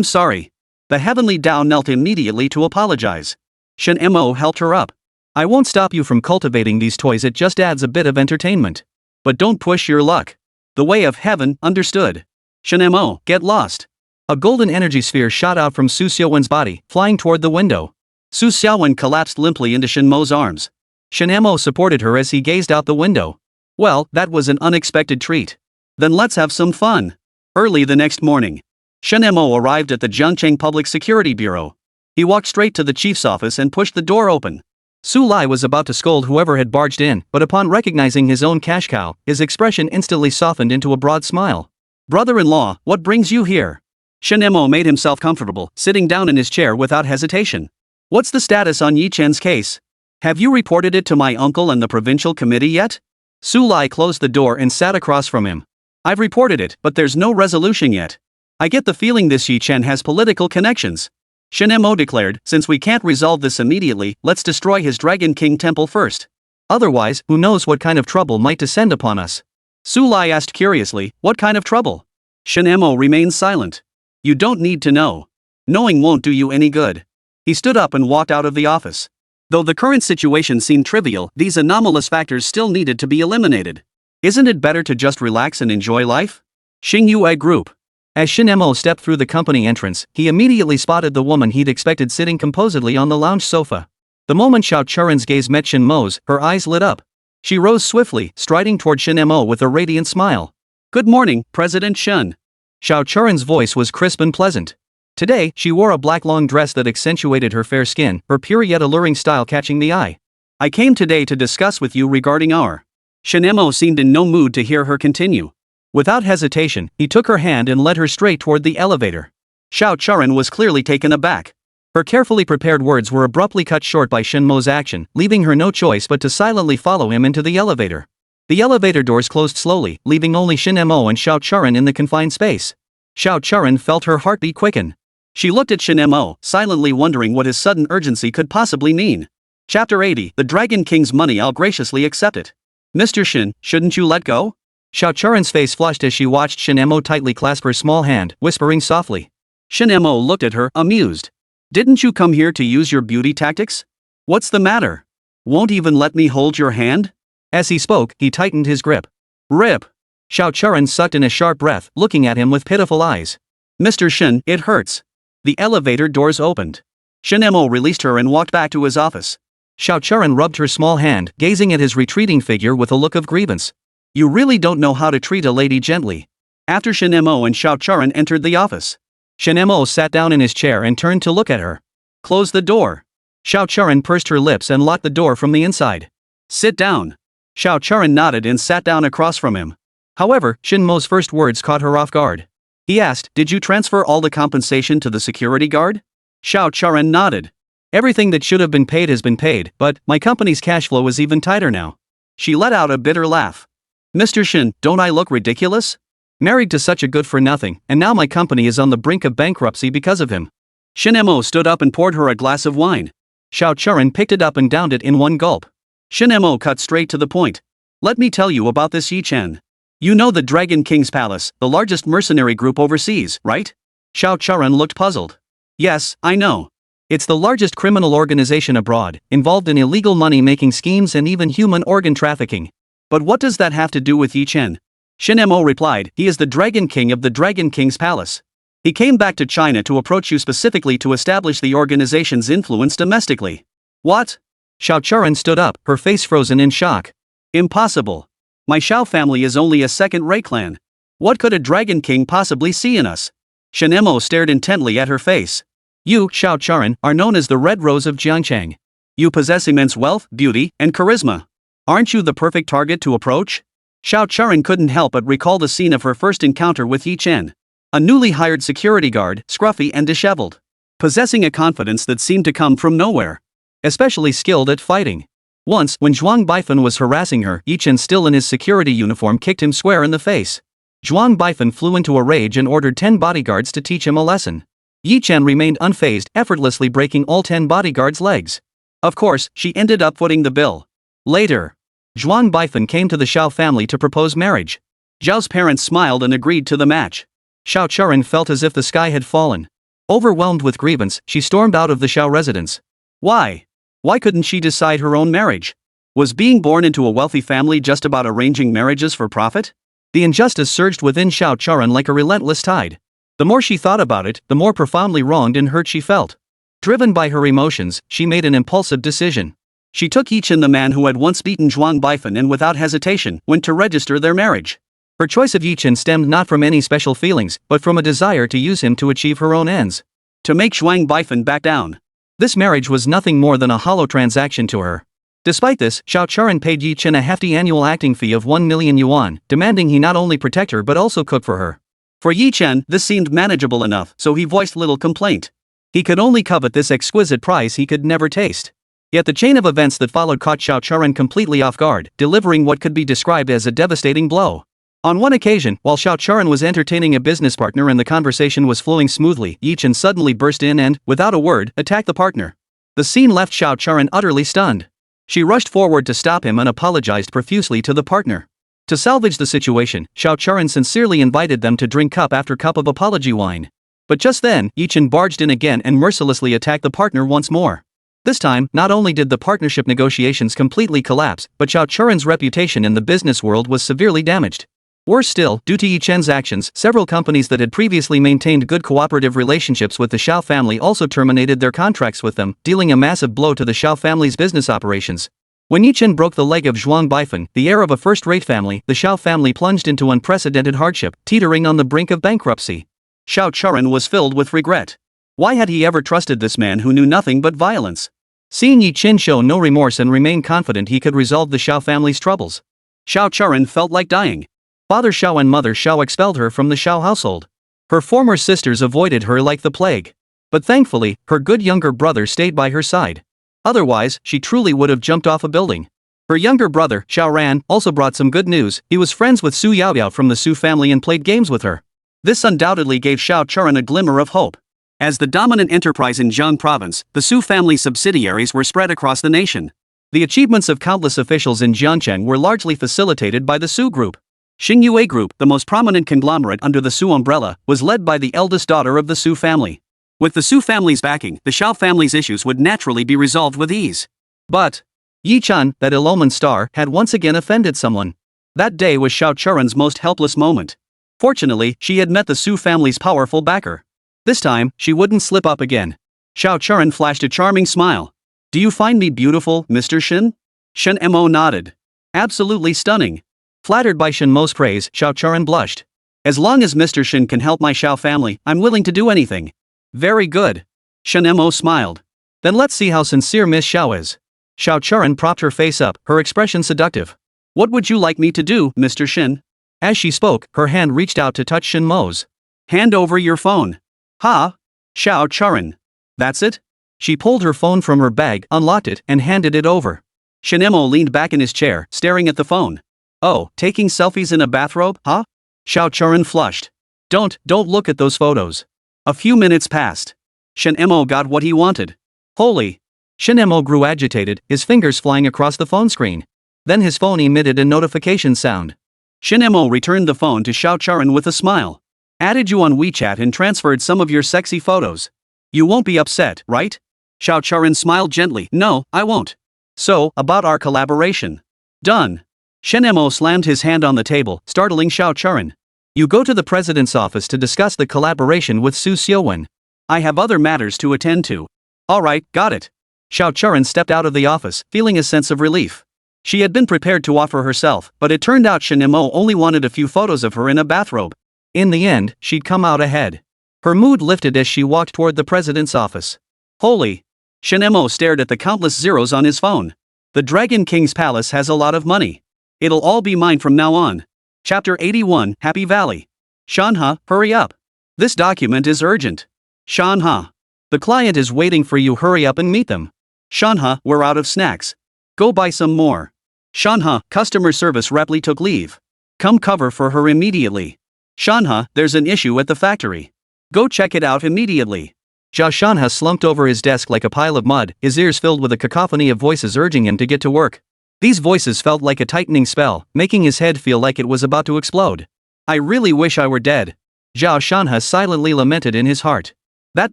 sorry. The heavenly Dao knelt immediately to apologize. Shen Mo helped her up. I won't stop you from cultivating these toys, it just adds a bit of entertainment. But don't push your luck. The way of heaven, understood. Shen Mo, get lost. A golden energy sphere shot out from Su Xiaowen's body, flying toward the window. Su Xiaowen collapsed limply into Shen Mo's arms. Shen Mo supported her as he gazed out the window. Well, that was an unexpected treat. Then let's have some fun. Early the next morning, Shen Mo arrived at the Zhengcheng Public Security Bureau. He walked straight to the chief's office and pushed the door open. Su Lai was about to scold whoever had barged in, but upon recognizing his own cash cow, his expression instantly softened into a broad smile. Brother-in-law, what brings you here? Shen Mo made himself comfortable, sitting down in his chair without hesitation. What's the status on Yi Chen's case? Have you reported it to my uncle and the provincial committee yet? Su Lai closed the door and sat across from him. I've reported it, but there's no resolution yet. I get the feeling this Yi Chen has political connections. Shen Mo declared, since we can't resolve this immediately, let's destroy his Dragon King temple first. Otherwise, who knows what kind of trouble might descend upon us. Su Lai asked curiously, what kind of trouble? Shen Mo remained silent. You don't need to know. Knowing won't do you any good. He stood up and walked out of the office. Though the current situation seemed trivial, these anomalous factors still needed to be eliminated. Isn't it better to just relax and enjoy life? Xingyue Group. As Shen Mo stepped through the company entrance, he immediately spotted the woman he'd expected sitting composedly on the lounge sofa. The moment Xiao Churen's gaze met Shen Mo's, her eyes lit up. She rose swiftly, striding toward Shen Mo with a radiant smile. Good morning, President Shen. Xiao Churen's voice was crisp and pleasant. Today, she wore a black long dress that accentuated her fair skin, her pure yet alluring style catching the eye. I came today to discuss with you regarding our. Shen Mo seemed in no mood to hear her continue. Without hesitation, he took her hand and led her straight toward the elevator. Xiao Churen was clearly taken aback. Her carefully prepared words were abruptly cut short by Shen Mo's action, leaving her no choice but to silently follow him into the elevator. The elevator doors closed slowly, leaving only Shen Mo and Xiao Churen in the confined space. Xiao Churen felt her heartbeat quicken. She looked at Shen Mo, silently wondering what his sudden urgency could possibly mean. Chapter 80, The Dragon King's money, I'll graciously accept it. Mr. Shen, shouldn't you let go? Xiaocharen's face flushed as she watched Shen Mo tightly clasp her small hand, whispering softly. Shen Mo looked at her, amused. Didn't you come here to use your beauty tactics? What's the matter? Won't even let me hold your hand? As he spoke, he tightened his grip. Rip! Xiaocharen sucked in a sharp breath, looking at him with pitiful eyes. Mr. Shen, it hurts. The elevator doors opened. Shen Mo released her and walked back to his office. Xiaocharen rubbed her small hand, gazing at his retreating figure with a look of grievance. You really don't know how to treat a lady gently. After Shen Mo and Xiaocharen entered the office, Shen Mo sat down in his chair and turned to look at her. Close the door. Xiaocharen pursed her lips and locked the door from the inside. Sit down. Xiaocharen nodded and sat down across from him. However, Shen Mo's first words caught her off guard. He asked, did you transfer all the compensation to the security guard? Xiaocharen nodded. Everything that should have been paid has been paid, but my company's cash flow is even tighter now. She let out a bitter laugh. Mr. Shen, don't I look ridiculous? Married to such a good-for-nothing, and now my company is on the brink of bankruptcy because of him. Shen Mo stood up and poured her a glass of wine. Xiaocharen picked it up and downed it in one gulp. Shen Mo cut straight to the point. Let me tell you about this Yi Chen. You know the Dragon King's Palace, the largest mercenary group overseas, right? Xiaocharen looked puzzled. Yes, I know. It's the largest criminal organization abroad, involved in illegal money-making schemes and even human organ trafficking. But what does that have to do with Yi Chen? Shen Mo replied, he is the Dragon King of the Dragon King's Palace. He came back to China to approach you specifically to establish the organization's influence domestically. What? Xiaocharen stood up, her face frozen in shock. Impossible. My Xiao family is only a second-rate clan. What could a Dragon King possibly see in us? Shen Mo stared intently at her face. You, Xiaocharen, are known as the Red Rose of Jiangchang. You possess immense wealth, beauty, and charisma. Aren't you the perfect target to approach? Xiaocharen couldn't help but recall the scene of her first encounter with Yi Chen. A newly hired security guard, scruffy and disheveled. Possessing a confidence that seemed to come from nowhere. Especially skilled at fighting. Once, when Zhuang Baifan was harassing her, Yi Chen, still in his security uniform, kicked him square in the face. Zhuang Baifan flew into a rage and ordered 10 bodyguards to teach him a lesson. Yi Chen remained unfazed, effortlessly breaking all 10 bodyguards' legs. Of course, she ended up footing the bill. Later, Zhuang Baifan came to the Xiao family to propose marriage. Zhao's parents smiled and agreed to the match. Xiaocharen felt as if the sky had fallen. Overwhelmed with grievance, she stormed out of the Xiao residence. Why? Why couldn't she decide her own marriage? Was being born into a wealthy family just about arranging marriages for profit? The injustice surged within Xiaocharen like a relentless tide. The more she thought about it, the more profoundly wronged and hurt she felt. Driven by her emotions, she made an impulsive decision. She took Yi Chen, the man who had once beaten Zhuang Baifan, and without hesitation, went to register their marriage. Her choice of Yi Chen stemmed not from any special feelings, but from a desire to use him to achieve her own ends. To make Zhuang Baifan back down. This marriage was nothing more than a hollow transaction to her. Despite this, Xiaocharen paid Yi Chen a hefty annual acting fee of 1 million yuan, demanding he not only protect her but also cook for her. For Yi Chen, this seemed manageable enough, so he voiced little complaint. He could only covet this exquisite prize he could never taste. Yet the chain of events that followed caught Xiaocharen completely off guard, delivering what could be described as a devastating blow. On one occasion, while Xiaocharen was entertaining a business partner and the conversation was flowing smoothly, Yi Chen suddenly burst in and, without a word, attacked the partner. The scene left Xiaocharen utterly stunned. She rushed forward to stop him and apologized profusely to the partner. To salvage the situation, Xiaocharen sincerely invited them to drink cup after cup of apology wine. But just then, Yi Chen barged in again and mercilessly attacked the partner once more. This time, not only did the partnership negotiations completely collapse, but Xiaocharen's reputation in the business world was severely damaged. Worse still, due to Yi Chen's actions, several companies that had previously maintained good cooperative relationships with the Xiao family also terminated their contracts with them, dealing a massive blow to the Xiao family's business operations. When Yi Chen broke the leg of Zhuang Baifan, the heir of a first-rate family, the Xiao family plunged into unprecedented hardship, teetering on the brink of bankruptcy. Xiaocharen was filled with regret. Why had he ever trusted this man who knew nothing but violence? Seeing Yi Chen show no remorse and remain confident he could resolve the Xiao family's troubles, Xiaocharen felt like dying. Father Xiao and Mother Xiao expelled her from the Xiao household. Her former sisters avoided her like the plague. But thankfully, her good younger brother stayed by her side. Otherwise, she truly would have jumped off a building. Her younger brother, Xiaoran, also brought some good news. He was friends with Su Yaoyao from the Su family and played games with her. This undoubtedly gave Xiaocharen a glimmer of hope. As the dominant enterprise in Jiang province, the Su family subsidiaries were spread across the nation. The achievements of countless officials in Jiancheng were largely facilitated by the Su Group. Xingyue Group, the most prominent conglomerate under the Su umbrella, was led by the eldest daughter of the Su family. With the Su family's backing, the Xiao family's issues would naturally be resolved with ease. But Yi Chan, that ill-omened star, had once again offended someone. That day was Xiao Churen's most helpless moment. Fortunately, she had met the Su family's powerful backer. This time, she wouldn't slip up again. Xiao Churen flashed a charming smile. "Do you find me beautiful, Mr. Shen?" Shen Mo nodded. "Absolutely stunning." Flattered by Shen Mo's praise, Xiao Churen blushed. "As long as Mr. Shen can help my Xiao family, I'm willing to do anything." "Very good." Shen Mo smiled. "Then let's see how sincere Miss Xiao is." Xiao Churen propped her face up, her expression seductive. "What would you like me to do, Mr. Shen?" As she spoke, her hand reached out to touch Shen Mo's. "Hand over your phone." "Ha!" Xiao Churen. "That's it?" She pulled her phone from her bag, unlocked it, and handed it over. Shen Mo leaned back in his chair, staring at the phone. "Oh, taking selfies in a bathrobe, huh?" Xiao Churen flushed. Don't look at those photos." A few minutes passed. Shen Mo got what he wanted. "Holy!" Shen Mo grew agitated, his fingers flying across the phone screen. Then his phone emitted a notification sound. Shen Mo returned the phone to Xiao Churen with a smile. "Added you on WeChat and transferred some of your sexy photos. You won't be upset, right?" Xiao Churen smiled gently. "No, I won't." "So, about our collaboration." "Done." Shen Mo slammed his hand on the table, startling Xiao Churen. "You go to the president's office to discuss the collaboration with Su Xiaowen. I have other matters to attend to." "Alright, got it." Xiao Churen stepped out of the office, feeling a sense of relief. She had been prepared to offer herself, but it turned out Shen Mo only wanted a few photos of her in a bathrobe. In the end, she'd come out ahead. Her mood lifted as she walked toward the president's office. "Holy!" Shen Mo stared at the countless zeros on his phone. "The Dragon King's palace has a lot of money. It'll all be mine from now on." Chapter 81, Happy Valley. "Shanhe, hurry up. This document is urgent." "Shanhe. The client is waiting for you, hurry up and meet them." "Shanhe, we're out of snacks. Go buy some more." "Shanhe, customer service reply took leave. Come cover for her immediately." "Shanhe, there's an issue at the factory. Go check it out immediately." Zhao Shanhe slumped over his desk like a pile of mud, his ears filled with a cacophony of voices urging him to get to work. These voices felt like a tightening spell, making his head feel like it was about to explode. "I really wish I were dead." Zhao Shanhe silently lamented in his heart. That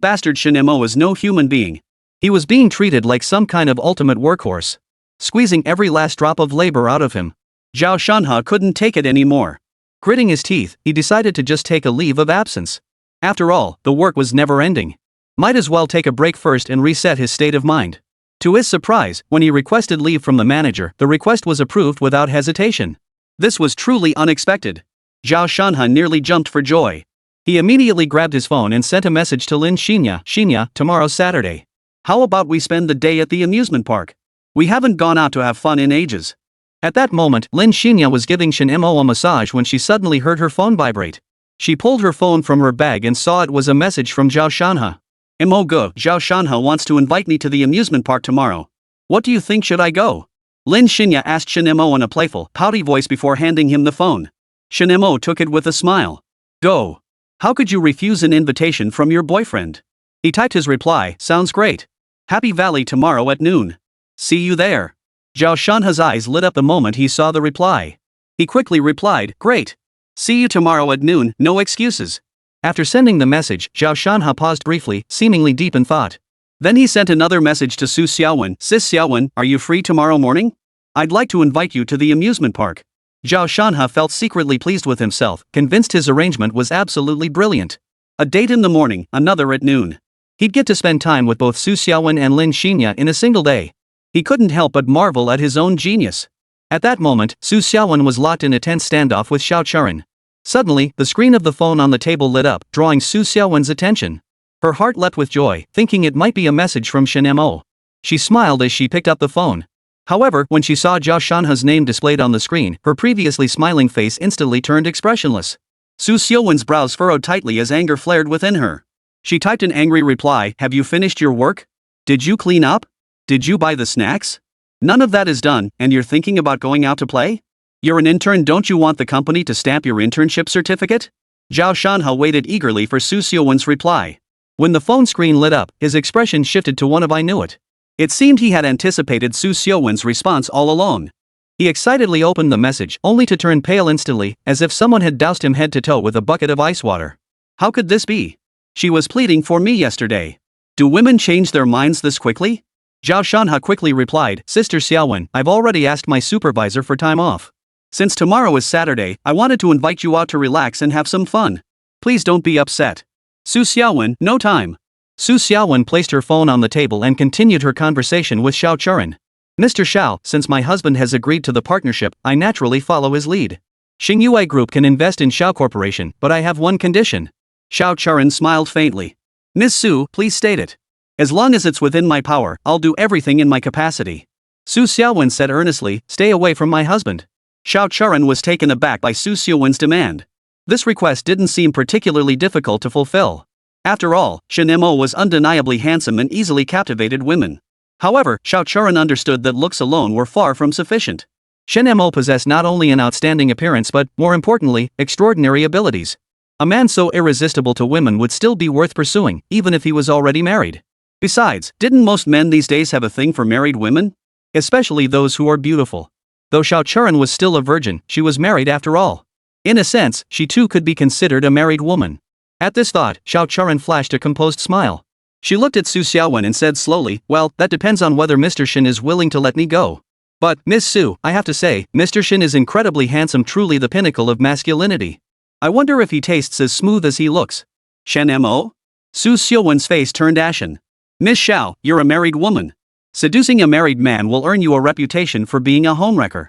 bastard Shen Mo was no human being. He was being treated like some kind of ultimate workhorse, squeezing every last drop of labor out of him. Zhao Shanhe couldn't take it anymore. Gritting his teeth, he decided to just take a leave of absence. After all, the work was never ending. Might as well take a break first and reset his state of mind. To his surprise, when he requested leave from the manager, the request was approved without hesitation. This was truly unexpected. Zhao Shanhe nearly jumped for joy. He immediately grabbed his phone and sent a message to Lin Xinya. "Xinya, tomorrow's Saturday. How about we spend the day at the amusement park? We haven't gone out to have fun in ages." At that moment, Lin Xinya was giving Shen Mo a massage when she suddenly heard her phone vibrate. She pulled her phone from her bag and saw it was a message from Zhao Shanhe. "Mo go, Zhao Shanhe wants to invite me to the amusement park tomorrow. What do you think, should I go?" Lin Xinya asked Shen Mo in a playful, pouty voice before handing him the phone. Shen Mo took it with a smile. "Go. How could you refuse an invitation from your boyfriend?" He typed his reply, "Sounds great. Happy Valley tomorrow at noon. See you there." Zhao Shanhe's eyes lit up the moment he saw the reply. He quickly replied, "Great. See you tomorrow at noon, no excuses." After sending the message, Zhao Shanhe paused briefly, seemingly deep in thought. Then he sent another message to Su Xiaowen. "Sis Xiaowen, are you free tomorrow morning? I'd like to invite you to the amusement park." Zhao Shanhe felt secretly pleased with himself, convinced his arrangement was absolutely brilliant. A date in the morning, another at noon. He'd get to spend time with both Su Xiaowen and Lin Xinya in a single day. He couldn't help but marvel at his own genius. At that moment, Su Xiaowen was locked in a tense standoff with Xiao Churen. Suddenly, the screen of the phone on the table lit up, drawing Su Xiaowen's attention. Her heart leapt with joy, thinking it might be a message from Shen Mo. She smiled as she picked up the phone. However, when she saw Zhao Shanhe's name displayed on the screen, her previously smiling face instantly turned expressionless. Su Xiaowen's brows furrowed tightly as anger flared within her. She typed an angry reply, "Have you finished your work? Did you clean up? Did you buy the snacks? None of that is done, and you're thinking about going out to play? You're an intern, don't you want the company to stamp your internship certificate?" Zhao Shanhe waited eagerly for Su Xiaowen's reply. When the phone screen lit up, his expression shifted to one of "I knew it." It seemed he had anticipated Su Xiaowen's response all along. He excitedly opened the message, only to turn pale instantly, as if someone had doused him head to toe with a bucket of ice water. How could this be? She was pleading for me yesterday. Do women change their minds this quickly? Zhao Shanhe quickly replied, Sister Xiaowen, I've already asked my supervisor for time off. Since tomorrow is Saturday, I wanted to invite you out to relax and have some fun. Please don't be upset. Su Xiaowen, no time. Su Xiaowen placed her phone on the table and continued her conversation with Xiao Churen. Mr. Xiao, since my husband has agreed to the partnership, I naturally follow his lead. Xingyue Group can invest in Xiao Corporation, but I have one condition. Xiao Churen smiled faintly. Ms. Su, please state it. As long as it's within my power, I'll do everything in my capacity. Su Xiaowen said earnestly, stay away from my husband. Xiao Churen was taken aback by Su Xiaowen's demand. This request didn't seem particularly difficult to fulfill. After all, Shen Mo was undeniably handsome and easily captivated women. However, Xiao Churen understood that looks alone were far from sufficient. Shen Mo possessed not only an outstanding appearance but, more importantly, extraordinary abilities. A man so irresistible to women would still be worth pursuing, even if he was already married. Besides, didn't most men these days have a thing for married women? Especially those who are beautiful. Though Xiao Churen was still a virgin, she was married after all. In a sense, she too could be considered a married woman. At this thought, Xiao Churen flashed a composed smile. She looked at Su Xiaowen and said slowly, well, that depends on whether Mr. Shen is willing to let me go. But, Miss Su, I have to say, Mr. Shen is incredibly handsome, truly the pinnacle of masculinity. I wonder if he tastes as smooth as he looks. Shen Mo? Su Xiaowen's face turned ashen. Miss Xiao, you're a married woman. Seducing a married man will earn you a reputation for being a homewrecker.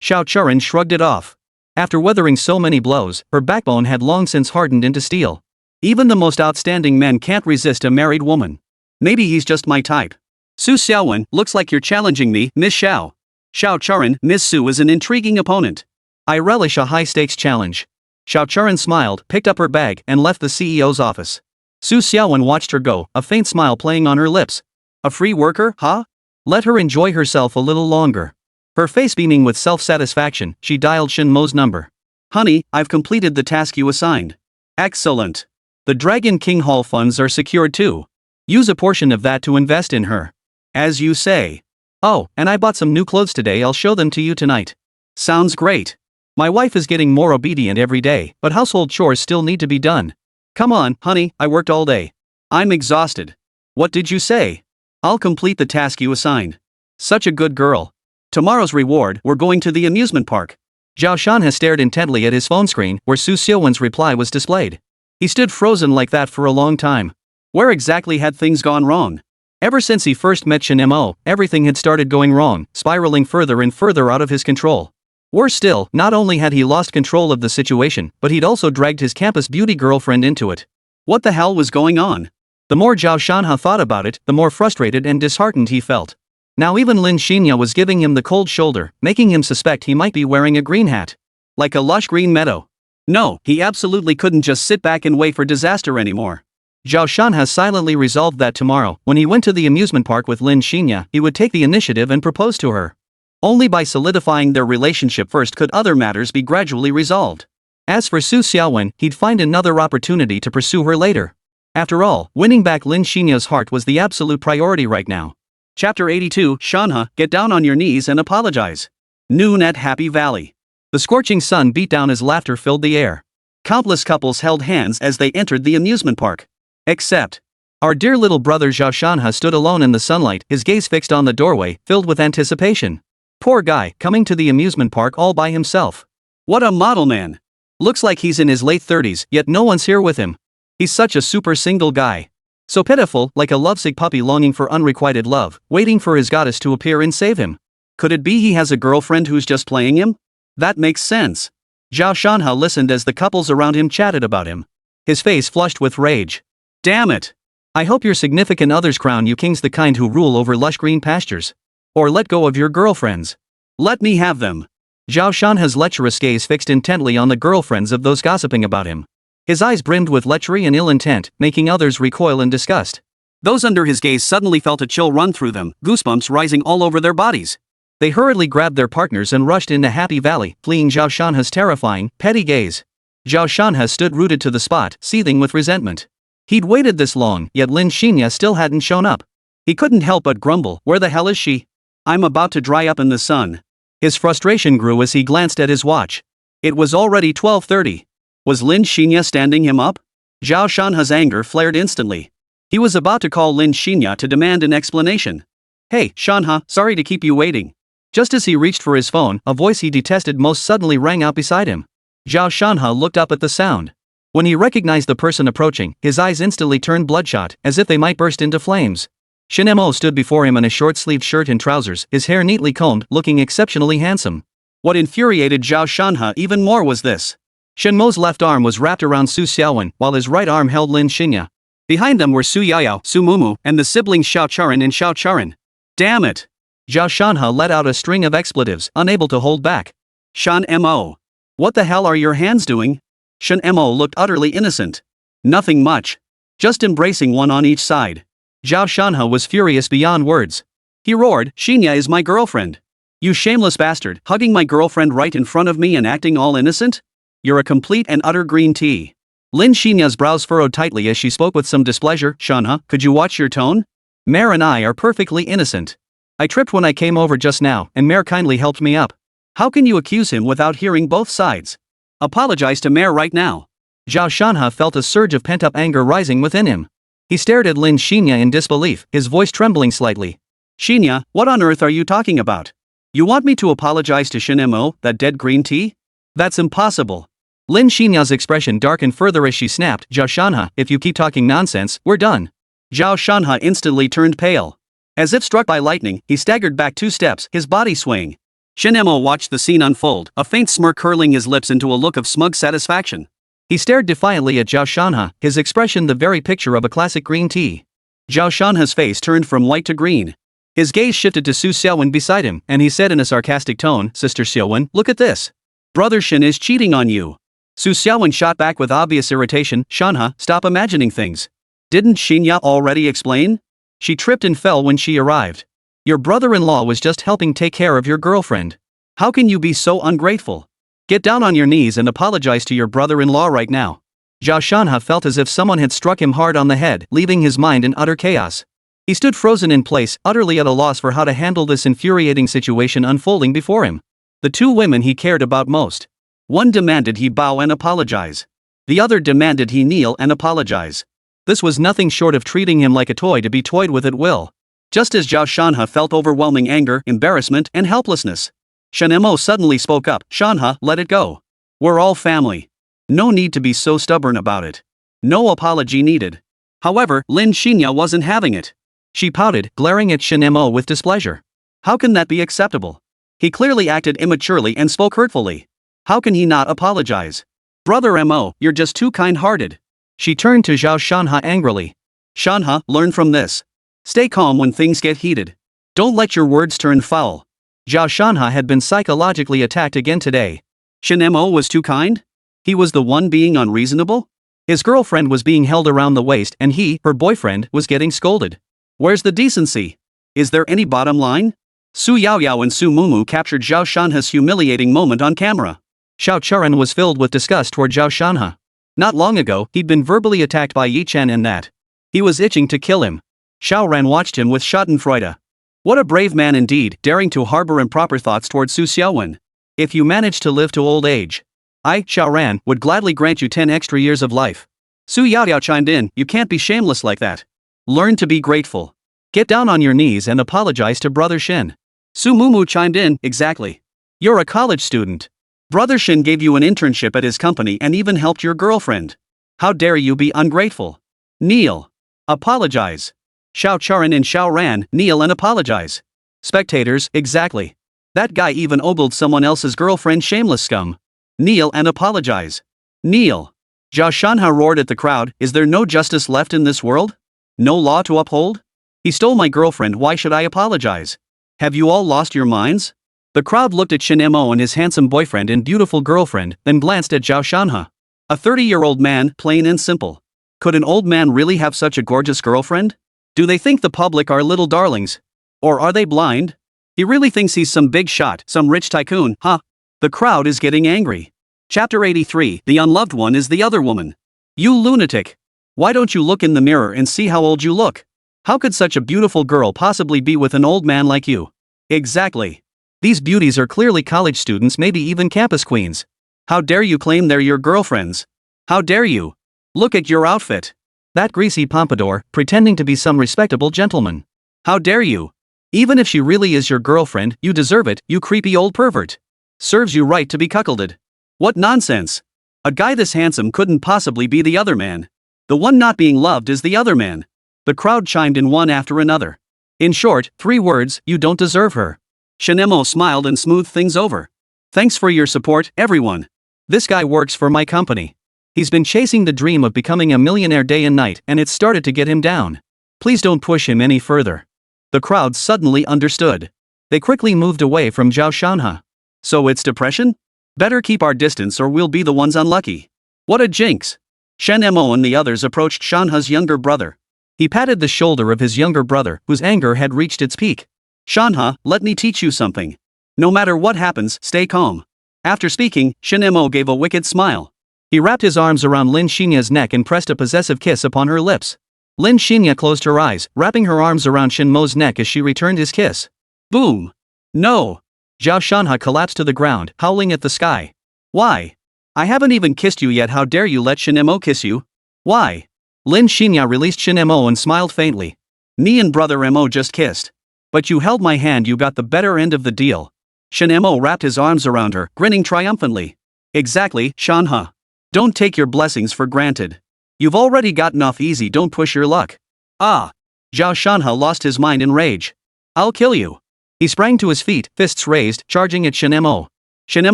Xiao Churen shrugged it off. After weathering so many blows, her backbone had long since hardened into steel. Even the most outstanding men can't resist a married woman. Maybe he's just my type. Su Xiaowen, looks like you're challenging me, Miss Xiao. Xiao Churen, Miss Su is an intriguing opponent. I relish a high-stakes challenge. Xiao Churen smiled, picked up her bag, and left the CEO's office. Su Xiaowen watched her go, a faint smile playing on her lips. A free worker, huh? Let her enjoy herself a little longer. Her face beaming with self-satisfaction, she dialed Shen Mo's number. Honey, I've completed the task you assigned. Excellent. The Dragon King Hall funds are secured too. Use a portion of that to invest in her. As you say. Oh, and I bought some new clothes today, I'll show them to you tonight. Sounds great. My wife is getting more obedient every day, but household chores still need to be done. Come on, honey, I worked all day. I'm exhausted. What did you say? I'll complete the task you assigned. Such a good girl. Tomorrow's reward, we're going to the amusement park. Zhao Shanhe stared intently at his phone screen, where Su Xiaowen's reply was displayed. He stood frozen like that for a long time. Where exactly had things gone wrong? Ever since he first met Shen Mo, everything had started going wrong, spiraling further and further out of his control. Worse still, not only had he lost control of the situation, but he'd also dragged his campus beauty girlfriend into it. What the hell was going on? The more Zhao Shanhe thought about it, the more frustrated and disheartened he felt. Now even Lin Xinya was giving him the cold shoulder, making him suspect he might be wearing a green hat. Like a lush green meadow. No, he absolutely couldn't just sit back and wait for disaster anymore. Zhao Shanhe silently resolved that tomorrow, when he went to the amusement park with Lin Xinya, he would take the initiative and propose to her. Only by solidifying their relationship first could other matters be gradually resolved. As for Su Xiaowen, he'd find another opportunity to pursue her later. After all, winning back Lin Xinya's heart was the absolute priority right now. Chapter 82, Shanhe, get down on your knees and apologize. Noon at Happy Valley. The scorching sun beat down as laughter filled the air. Countless couples held hands as they entered the amusement park. Except, our dear little brother Zhao Shanhe stood alone in the sunlight, his gaze fixed on the doorway, filled with anticipation. Poor guy, coming to the amusement park all by himself. What a model man. Looks like he's in his late 30s, yet no one's here with him. He's such a super single guy. So pitiful, like a lovesick puppy longing for unrequited love, waiting for his goddess to appear and save him. Could it be he has a girlfriend who's just playing him? That makes sense. Zhao Shanhe listened as the couples around him chatted about him. His face flushed with rage. Damn it. I hope your significant others crown you kings, the kind who rule over lush green pastures. Or let go of your girlfriends. Let me have them. Zhao Shanhe's lecherous gaze fixed intently on the girlfriends of those gossiping about him. His eyes brimmed with lechery and ill intent, making others recoil in disgust. Those under his gaze suddenly felt a chill run through them, goosebumps rising all over their bodies. They hurriedly grabbed their partners and rushed into Happy Valley, fleeing Zhao Shanhe's terrifying, petty gaze. Zhao Shanhe stood rooted to the spot, seething with resentment. He'd waited this long, yet Lin Xinya still hadn't shown up. He couldn't help but grumble, where the hell is she? I'm about to dry up in the sun. His frustration grew as he glanced at his watch. It was already 12:30. Was Lin Xinya standing him up? Zhao Shanhe's anger flared instantly. He was about to call Lin Xinya to demand an explanation. Hey, Shanhe, sorry to keep you waiting. Just as he reached for his phone, a voice he detested most suddenly rang out beside him. Zhao Shanhe looked up at the sound. When he recognized the person approaching, his eyes instantly turned bloodshot, as if they might burst into flames. Shen Mo stood before him in a short-sleeved shirt and trousers, his hair neatly combed, looking exceptionally handsome. What infuriated Zhao Shanhe even more was this. Shen Mo's left arm was wrapped around Su Xiaowen, while his right arm held Lin Xinya. Behind them were Su Yaoyao, Su Mumu, and the siblings Xiaocharan and Xiaocharan. Damn it! Zhao Shanhe let out a string of expletives, unable to hold back. Shen Mo. What the hell are your hands doing? Shen Mo looked utterly innocent. Nothing much. Just embracing one on each side. Zhao Shanhe was furious beyond words. He roared, Xinya is my girlfriend. You shameless bastard, hugging my girlfriend right in front of me and acting all innocent? You're a complete and utter green tea. Lin Xinya's brows furrowed tightly as she spoke with some displeasure. Shanhe, could you watch your tone? Mare and I are perfectly innocent. I tripped when I came over just now, and Mare kindly helped me up. How can you accuse him without hearing both sides? Apologize to Mare right now. Zhao Shanhe felt a surge of pent-up anger rising within him. He stared at Lin Xinya in disbelief, his voice trembling slightly. Xinya, what on earth are you talking about? You want me to apologize to Shen Mo, that dead green tea? That's impossible. Lin Xinya's expression darkened further as she snapped, Zhao Shanhe, if you keep talking nonsense, we're done. Zhao Shanhe instantly turned pale. As if struck by lightning, he staggered back 2 steps, his body swaying. Shen Mo watched the scene unfold, a faint smirk curling his lips into a look of smug satisfaction. He stared defiantly at Zhao Shanhe, his expression the very picture of a classic green tea. Zhao Shanhe's face turned from white to green. His gaze shifted to Su Xiaowen beside him, and he said in a sarcastic tone, Sister Xiaowen, look at this. Brother Shen is cheating on you. Su Xiaowen shot back with obvious irritation, Shanhe, stop imagining things. Didn't Xinya already explain? She tripped and fell when she arrived. Your brother-in-law was just helping take care of your girlfriend. How can you be so ungrateful? Get down on your knees and apologize to your brother-in-law right now. Zhao Shanhe felt as if someone had struck him hard on the head, leaving his mind in utter chaos. He stood frozen in place, utterly at a loss for how to handle this infuriating situation unfolding before him. The 2 women he cared about most. One demanded he bow and apologize. The other demanded he kneel and apologize. This was nothing short of treating him like a toy to be toyed with at will. Just as Zhao Shanhe felt overwhelming anger, embarrassment, and helplessness. Shen Mo suddenly spoke up, Shanhe, let it go. We're all family. No need to be so stubborn about it. No apology needed. However, Lin Xinya wasn't having it. She pouted, glaring at Shen Mo with displeasure. How can that be acceptable? He clearly acted immaturely and spoke hurtfully. How can he not apologize? Brother Mo, you're just too kind-hearted. She turned to Zhao Shanhe angrily. Shanhe, learn from this. Stay calm when things get heated. Don't let your words turn foul. Zhao Shanhe had been psychologically attacked again today. Shen Mo was too kind? He was the one being unreasonable? His girlfriend was being held around the waist and he, her boyfriend, was getting scolded. Where's the decency? Is there any bottom line? Su Yaoyao and Su Mumu captured Zhao Shanhe's humiliating moment on camera. Xiaocharan was filled with disgust toward Zhao Shanhe. Not long ago, he'd been verbally attacked by Yi Chen and that. He was itching to kill him. Xiaoran watched him with schadenfreude. What a brave man indeed, daring to harbor improper thoughts toward Su Xiaowen. If you manage to live to old age, I, Xiaoran, would gladly grant you 10 extra years of life. Su Yaoyao chimed in, you can't be shameless like that. Learn to be grateful. Get down on your knees and apologize to Brother Shen. Su Mumu chimed in, exactly. You're a college student. Brother Shen gave you an internship at his company and even helped your girlfriend. How dare you be ungrateful? Kneel. Apologize. Xiaocharan and Xiaoran, kneel and apologize. Spectators, exactly. That guy even ogled someone else's girlfriend, shameless scum. Kneel and apologize. Kneel. Zhao Shanhe roared at the crowd, is there no justice left in this world? No law to uphold? He stole my girlfriend, why should I apologize? Have you all lost your minds? The crowd looked at Shen Mo and his handsome boyfriend and beautiful girlfriend, then glanced at Zhao Shanhe. A 30-year-old man, plain and simple. Could an old man really have such a gorgeous girlfriend? Do they think the public are little darlings? Or are they blind? He really thinks he's some big shot, some rich tycoon, huh? The crowd is getting angry. Chapter 83, the unloved one is the other woman. You lunatic. Why don't you look in the mirror and see how old you look? How could such a beautiful girl possibly be with an old man like you? Exactly. These beauties are clearly college students, maybe even campus queens. How dare you claim they're your girlfriends? How dare you? Look at your outfit. That greasy pompadour, pretending to be some respectable gentleman. How dare you? Even if she really is your girlfriend, you deserve it, you creepy old pervert. Serves you right to be cuckolded. What nonsense. A guy this handsome couldn't possibly be the other man. The one not being loved is the other man. The crowd chimed in one after another. In short, 3 words, you don't deserve her. Shen Mo smiled and smoothed things over. Thanks for your support, everyone. This guy works for my company. He's been chasing the dream of becoming a millionaire day and night, and it's started to get him down. Please don't push him any further. The crowd suddenly understood. They quickly moved away from Zhao Shanhe. So it's depression? Better keep our distance or we'll be the ones unlucky. What a jinx. Shen Mo and the others approached Shanhe's younger brother. He patted the shoulder of his younger brother, whose anger had reached its peak. Shanhe, let me teach you something. No matter what happens, stay calm. After speaking, Shen Mo gave a wicked smile. He wrapped his arms around Lin Xinya's neck and pressed a possessive kiss upon her lips. Lin Xinya closed her eyes, wrapping her arms around Shen Mo's neck as she returned his kiss. Boom! No! Zhao Shanhe collapsed to the ground, howling at the sky. Why? I haven't even kissed you yet, how dare you let Shen Mo kiss you? Why? Lin Xinya released Shen Mo and smiled faintly. Me and brother Mo just kissed. But you held my hand, you got the better end of the deal. Shen Mo wrapped his arms around her, grinning triumphantly. Exactly, Shanhe. Don't take your blessings for granted. You've already gotten off easy, don't push your luck. Ah! Zhao Shanhe lost his mind in rage. I'll kill you. He sprang to his feet, fists raised, charging at Shen Mo. Shen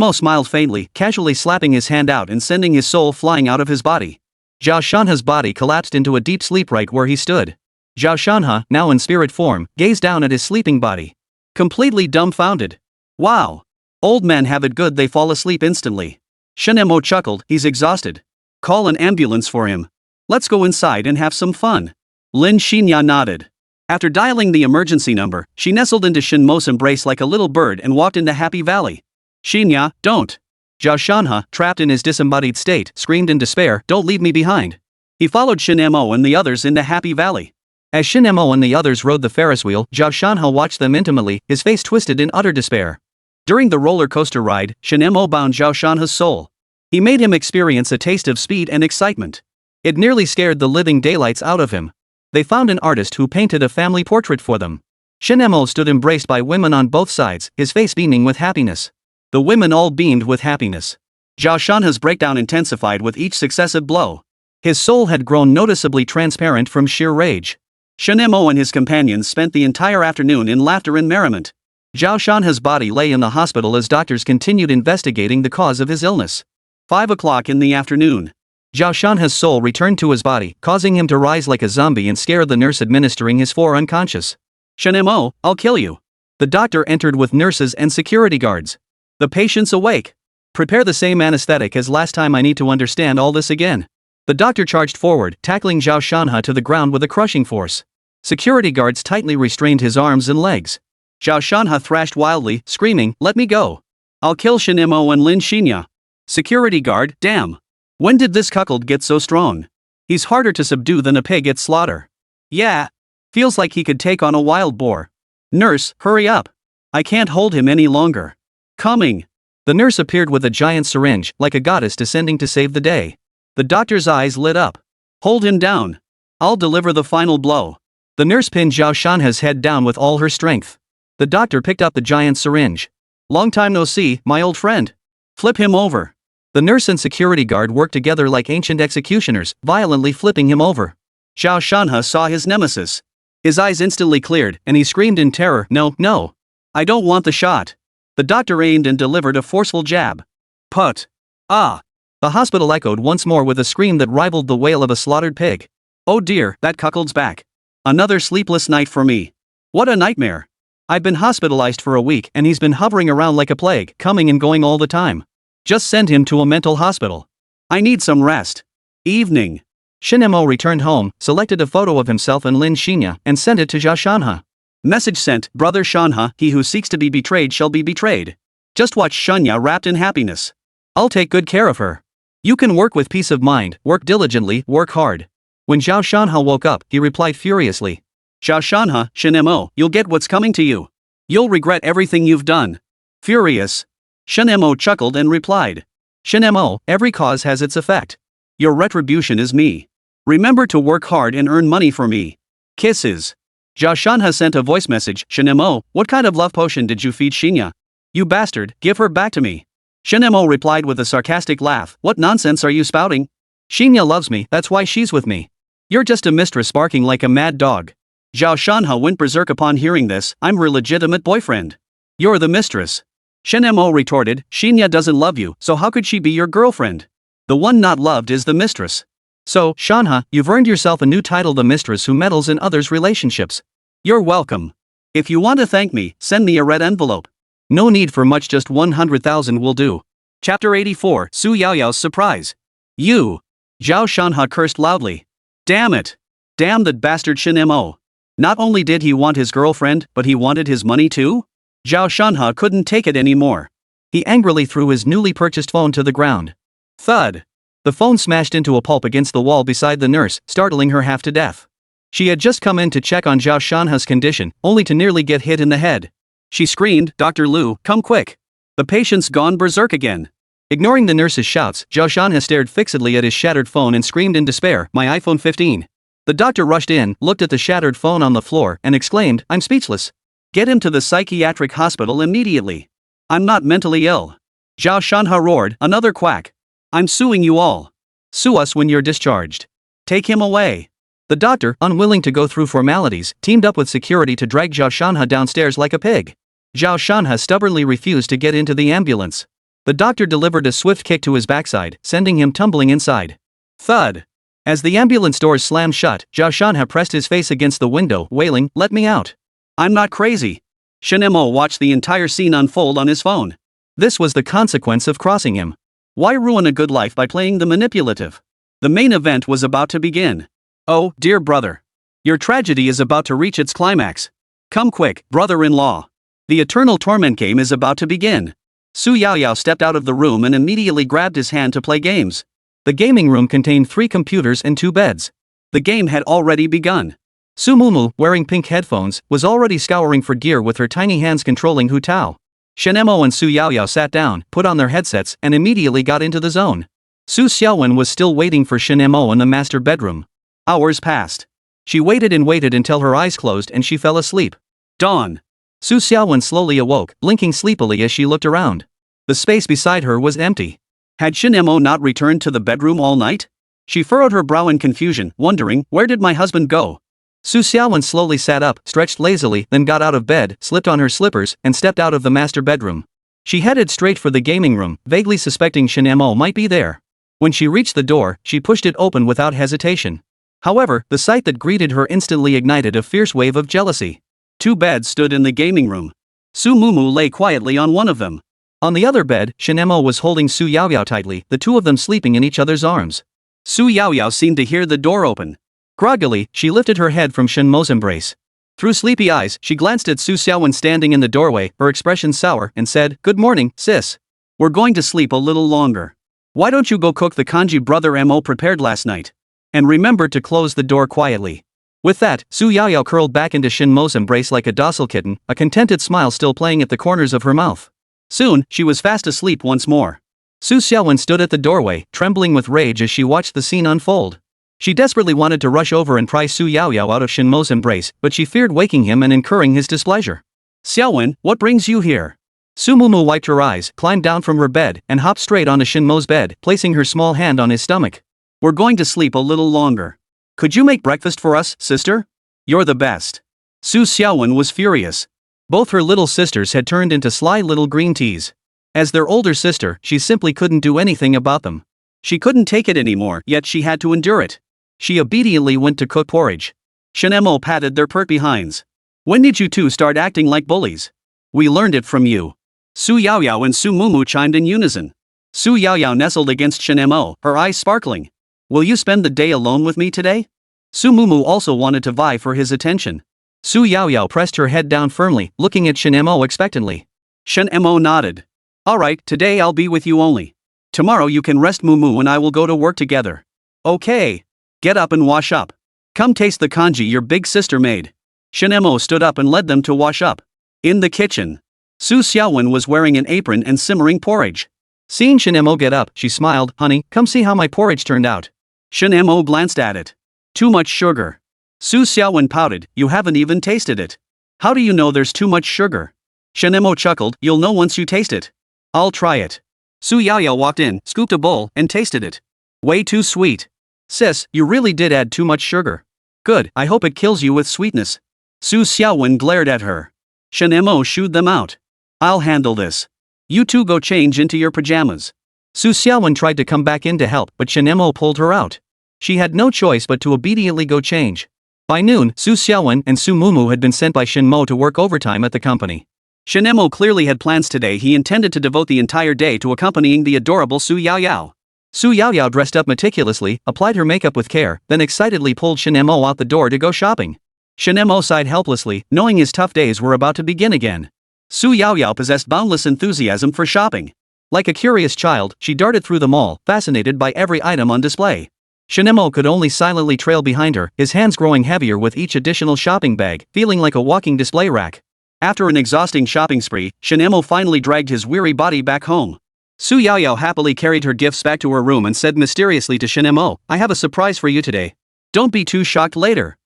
Mo smiled faintly, casually slapping his hand out and sending his soul flying out of his body. Zhao Shanhe's body collapsed into a deep sleep right where he stood. Zhao Shanhe, now in spirit form, gazed down at his sleeping body. Completely dumbfounded. Wow! Old men have it good, they fall asleep instantly. Shen Mo chuckled, he's exhausted. Call an ambulance for him. Let's go inside and have some fun. Lin Xinya nodded. After dialing the emergency number, she nestled into Shen Mo's embrace like a little bird and walked into Happy Valley. Xinya, don't! Zhao Shanhe, trapped in his disembodied state, screamed in despair, don't leave me behind. He followed Shen Mo and the others into Happy Valley. As Shen Mo and the others rode the Ferris wheel, Zhao Shanhe watched them intimately, his face twisted in utter despair. During the roller coaster ride, Shen Mo bound Zhao Shanhe's soul. He made him experience a taste of speed and excitement. It nearly scared the living daylights out of him. They found an artist who painted a family portrait for them. Shen Mo stood embraced by women on both sides, his face beaming with happiness. The women all beamed with happiness. Zhao Shanhe's breakdown intensified with each successive blow. His soul had grown noticeably transparent from sheer rage. Shen Mo and his companions spent the entire afternoon in laughter and merriment. Zhao Shanhe's body lay in the hospital as doctors continued investigating the cause of his illness. 5 o'clock in the afternoon. Zhao Shanhe's soul returned to his body, causing him to rise like a zombie and scare the nurse administering his for unconscious. Shen Mo, I'll kill you. The doctor entered with nurses and security guards. The patient's awake. Prepare the same anesthetic as last time, I need to understand all this again. The doctor charged forward, tackling Zhao Shanhe to the ground with a crushing force. Security guards tightly restrained his arms and legs. Zhao Shanhe thrashed wildly, screaming, let me go. I'll kill Shen Mo and Lin Xinya. Security guard, damn. When did this cuckold get so strong? He's harder to subdue than a pig at slaughter. Yeah. Feels like he could take on a wild boar. Nurse, hurry up. I can't hold him any longer. Coming. The nurse appeared with a giant syringe, like a goddess descending to save the day. The doctor's eyes lit up. Hold him down. I'll deliver the final blow. The nurse pinned Zhao Shanhe's head down with all her strength. The doctor picked up the giant syringe. Long time no see, my old friend. Flip him over. The nurse and security guard worked together like ancient executioners, violently flipping him over. Zhao Shanhe saw his nemesis. His eyes instantly cleared, and he screamed in terror, no, no. I don't want the shot. The doctor aimed and delivered a forceful jab. Put. Ah. The hospital echoed once more with a scream that rivaled the wail of a slaughtered pig. Oh dear, that cuckold's back. Another sleepless night for me. What a nightmare. I've been hospitalized for a week and he's been hovering around like a plague, coming and going all the time. Just send him to a mental hospital. I need some rest. Evening. Shen Mo returned home, selected a photo of himself and Lin Xinya, and sent it to Zhao Shanhe. Message sent, Brother Shanhe, he who seeks to be betrayed shall be betrayed. Just watch Xinya wrapped in happiness. I'll take good care of her. You can work with peace of mind, work diligently, work hard. When Zhao Shanhe woke up, he replied furiously. Zhao Shanhe, Shen Mo, you'll get what's coming to you. You'll regret everything you've done. Furious. Shen Mo chuckled and replied. Shen Mo, every cause has its effect. Your retribution is me. Remember to work hard and earn money for me. Kisses. Zhao Shanhe sent a voice message. Shen Mo, what kind of love potion did you feed Xinya? You bastard, give her back to me. Shen Mo replied with a sarcastic laugh. What nonsense are you spouting? Xinya loves me, that's why she's with me. You're just a mistress barking like a mad dog. Zhao Shanhe went berserk upon hearing this. I'm her legitimate boyfriend. You're the mistress. Shen Mo retorted. Xinya doesn't love you, so how could she be your girlfriend? The one not loved is the mistress. So, Shanhe, you've earned yourself a new title, the mistress who meddles in others' relationships. You're welcome. If you want to thank me, send me a red envelope. No need for much, just 100,000 will do. Chapter 84, Su Yaoyao's surprise. You. Zhao Shanhe cursed loudly. Damn it. Damn that bastard Shen Mo. Not only did he want his girlfriend, but he wanted his money too? Zhao Shanhe couldn't take it anymore. He angrily threw his newly purchased phone to the ground. Thud. The phone smashed into a pulp against the wall beside the nurse, startling her half to death. She had just come in to check on Zhao Shanhe's condition, only to nearly get hit in the head. She screamed, Dr. Liu, come quick. The patient's gone berserk again. Ignoring the nurse's shouts, Zhao Shanhe stared fixedly at his shattered phone and screamed in despair, my iPhone 15. The doctor rushed in, looked at the shattered phone on the floor, and exclaimed, I'm speechless. Get him to the psychiatric hospital immediately. I'm not mentally ill. Zhao Shanhe roared, another quack. I'm suing you all. Sue us when you're discharged. Take him away. The doctor, unwilling to go through formalities, teamed up with security to drag Zhao Shanhe downstairs like a pig. Zhao Shanhe stubbornly refused to get into the ambulance. The doctor delivered a swift kick to his backside, sending him tumbling inside. Thud. As the ambulance doors slammed shut, Zhao Shanhe pressed his face against the window, wailing, let me out. I'm not crazy. Shen Mo watched the entire scene unfold on his phone. This was the consequence of crossing him. Why ruin a good life by playing the manipulative? The main event was about to begin. Oh, dear brother. Your tragedy is about to reach its climax. Come quick, brother-in-law. The eternal torment game is about to begin. Su Yaoyao stepped out of the room and immediately grabbed his hand to play games. The gaming room contained 3 computers and 2 beds. The game had already begun. Su Mumu, wearing pink headphones, was already scouring for gear with her tiny hands controlling Hu Tao. Shen Mo and Su Yaoyao sat down, put on their headsets, and immediately got into the zone. Su Xiaowen was still waiting for Shen Mo in the master bedroom. Hours passed. She waited and waited until her eyes closed and she fell asleep. Dawn. Su Xiaowen slowly awoke, blinking sleepily as she looked around. The space beside her was empty. Had Shen Mo not returned to the bedroom all night? She furrowed her brow in confusion, wondering, where did my husband go? Su Xiaowen slowly sat up, stretched lazily, then got out of bed, slipped on her slippers, and stepped out of the master bedroom. She headed straight for the gaming room, vaguely suspecting Shen Mo might be there. When she reached the door, she pushed it open without hesitation. However, the sight that greeted her instantly ignited a fierce wave of jealousy. 2 beds stood in the gaming room. Su Mumu lay quietly on one of them. On the other bed, Shen Mo was holding Su Yaoyao tightly, the 2 of them sleeping in each other's arms. Su Yaoyao seemed to hear the door open. Groggily, she lifted her head from Shen Mo's embrace. Through sleepy eyes, she glanced at Su Xiaowen standing in the doorway, her expression sour, and said, Good morning, sis. We're going to sleep a little longer. Why don't you go cook the congee brother Mo prepared last night? And remember to close the door quietly. With that, Su Yaoyao curled back into Shen Mo's embrace like a docile kitten, a contented smile still playing at the corners of her mouth. Soon, she was fast asleep once more. Su Xiaowen stood at the doorway, trembling with rage as she watched the scene unfold. She desperately wanted to rush over and pry Su Yaoyao out of Shen Mo's embrace, but she feared waking him and incurring his displeasure. Xiaowen, what brings you here? Su Mumu wiped her eyes, climbed down from her bed, and hopped straight onto Shen Mo's bed, placing her small hand on his stomach. We're going to sleep a little longer. Could you make breakfast for us, sister? You're the best. Su Xiaowen was furious. Both her little sisters had turned into sly little green teas. As their older sister, she simply couldn't do anything about them. She couldn't take it anymore, yet she had to endure it. She obediently went to cook porridge. Shen Mo patted their pert behinds. When did you 2 start acting like bullies? We learned it from you. Su Yaoyao and Su Mumu chimed in unison. Su Yaoyao nestled against Shen Mo, her eyes sparkling. Will you spend the day alone with me today? Su Mumu also wanted to vie for his attention. Su Yaoyao pressed her head down firmly, looking at Shen Mo expectantly. Shen Mo nodded. Alright, today I'll be with you only. Tomorrow you can rest Mumu and I will go to work together. Okay. Get up and wash up. Come taste the congee your big sister made. Shen Mo stood up and led them to wash up. In the kitchen, Su Xiaowen was wearing an apron and simmering porridge. Seeing Shen Mo get up, she smiled. Honey, come see how my porridge turned out. Shen Mo glanced at it. Too much sugar. Su Xiaowen pouted. You haven't even tasted it. How do you know there's too much sugar? Shen Mo chuckled. You'll know once you taste it. I'll try it. Su Yaoyao walked in, scooped a bowl, and tasted it. Way too sweet. Sis, you really did add too much sugar. Good, I hope it kills you with sweetness. Su Xiaowen glared at her. Shen Mo shooed them out. I'll handle this. You two go change into your pajamas. Su Xiaowen tried to come back in to help, but Shen Mo pulled her out. She had no choice but to obediently go change. By noon, Su Xiaowen and Su Mumu had been sent by Shen Mo to work overtime at the company. Shen Mo clearly had plans today. He intended to devote the entire day to accompanying the adorable Su Yaoyao. Su Yaoyao dressed up meticulously, applied her makeup with care, then excitedly pulled Shen Mo out the door to go shopping. Shen Mo sighed helplessly, knowing his tough days were about to begin again. Su Yaoyao possessed boundless enthusiasm for shopping. Like a curious child, she darted through the mall, fascinated by every item on display. Shen Mo could only silently trail behind her, his hands growing heavier with each additional shopping bag, feeling like a walking display rack. After an exhausting shopping spree, Shen Mo finally dragged his weary body back home. Su Yaoyao happily carried her gifts back to her room and said mysteriously to Shen Mo, I have a surprise for you today. Don't be too shocked later.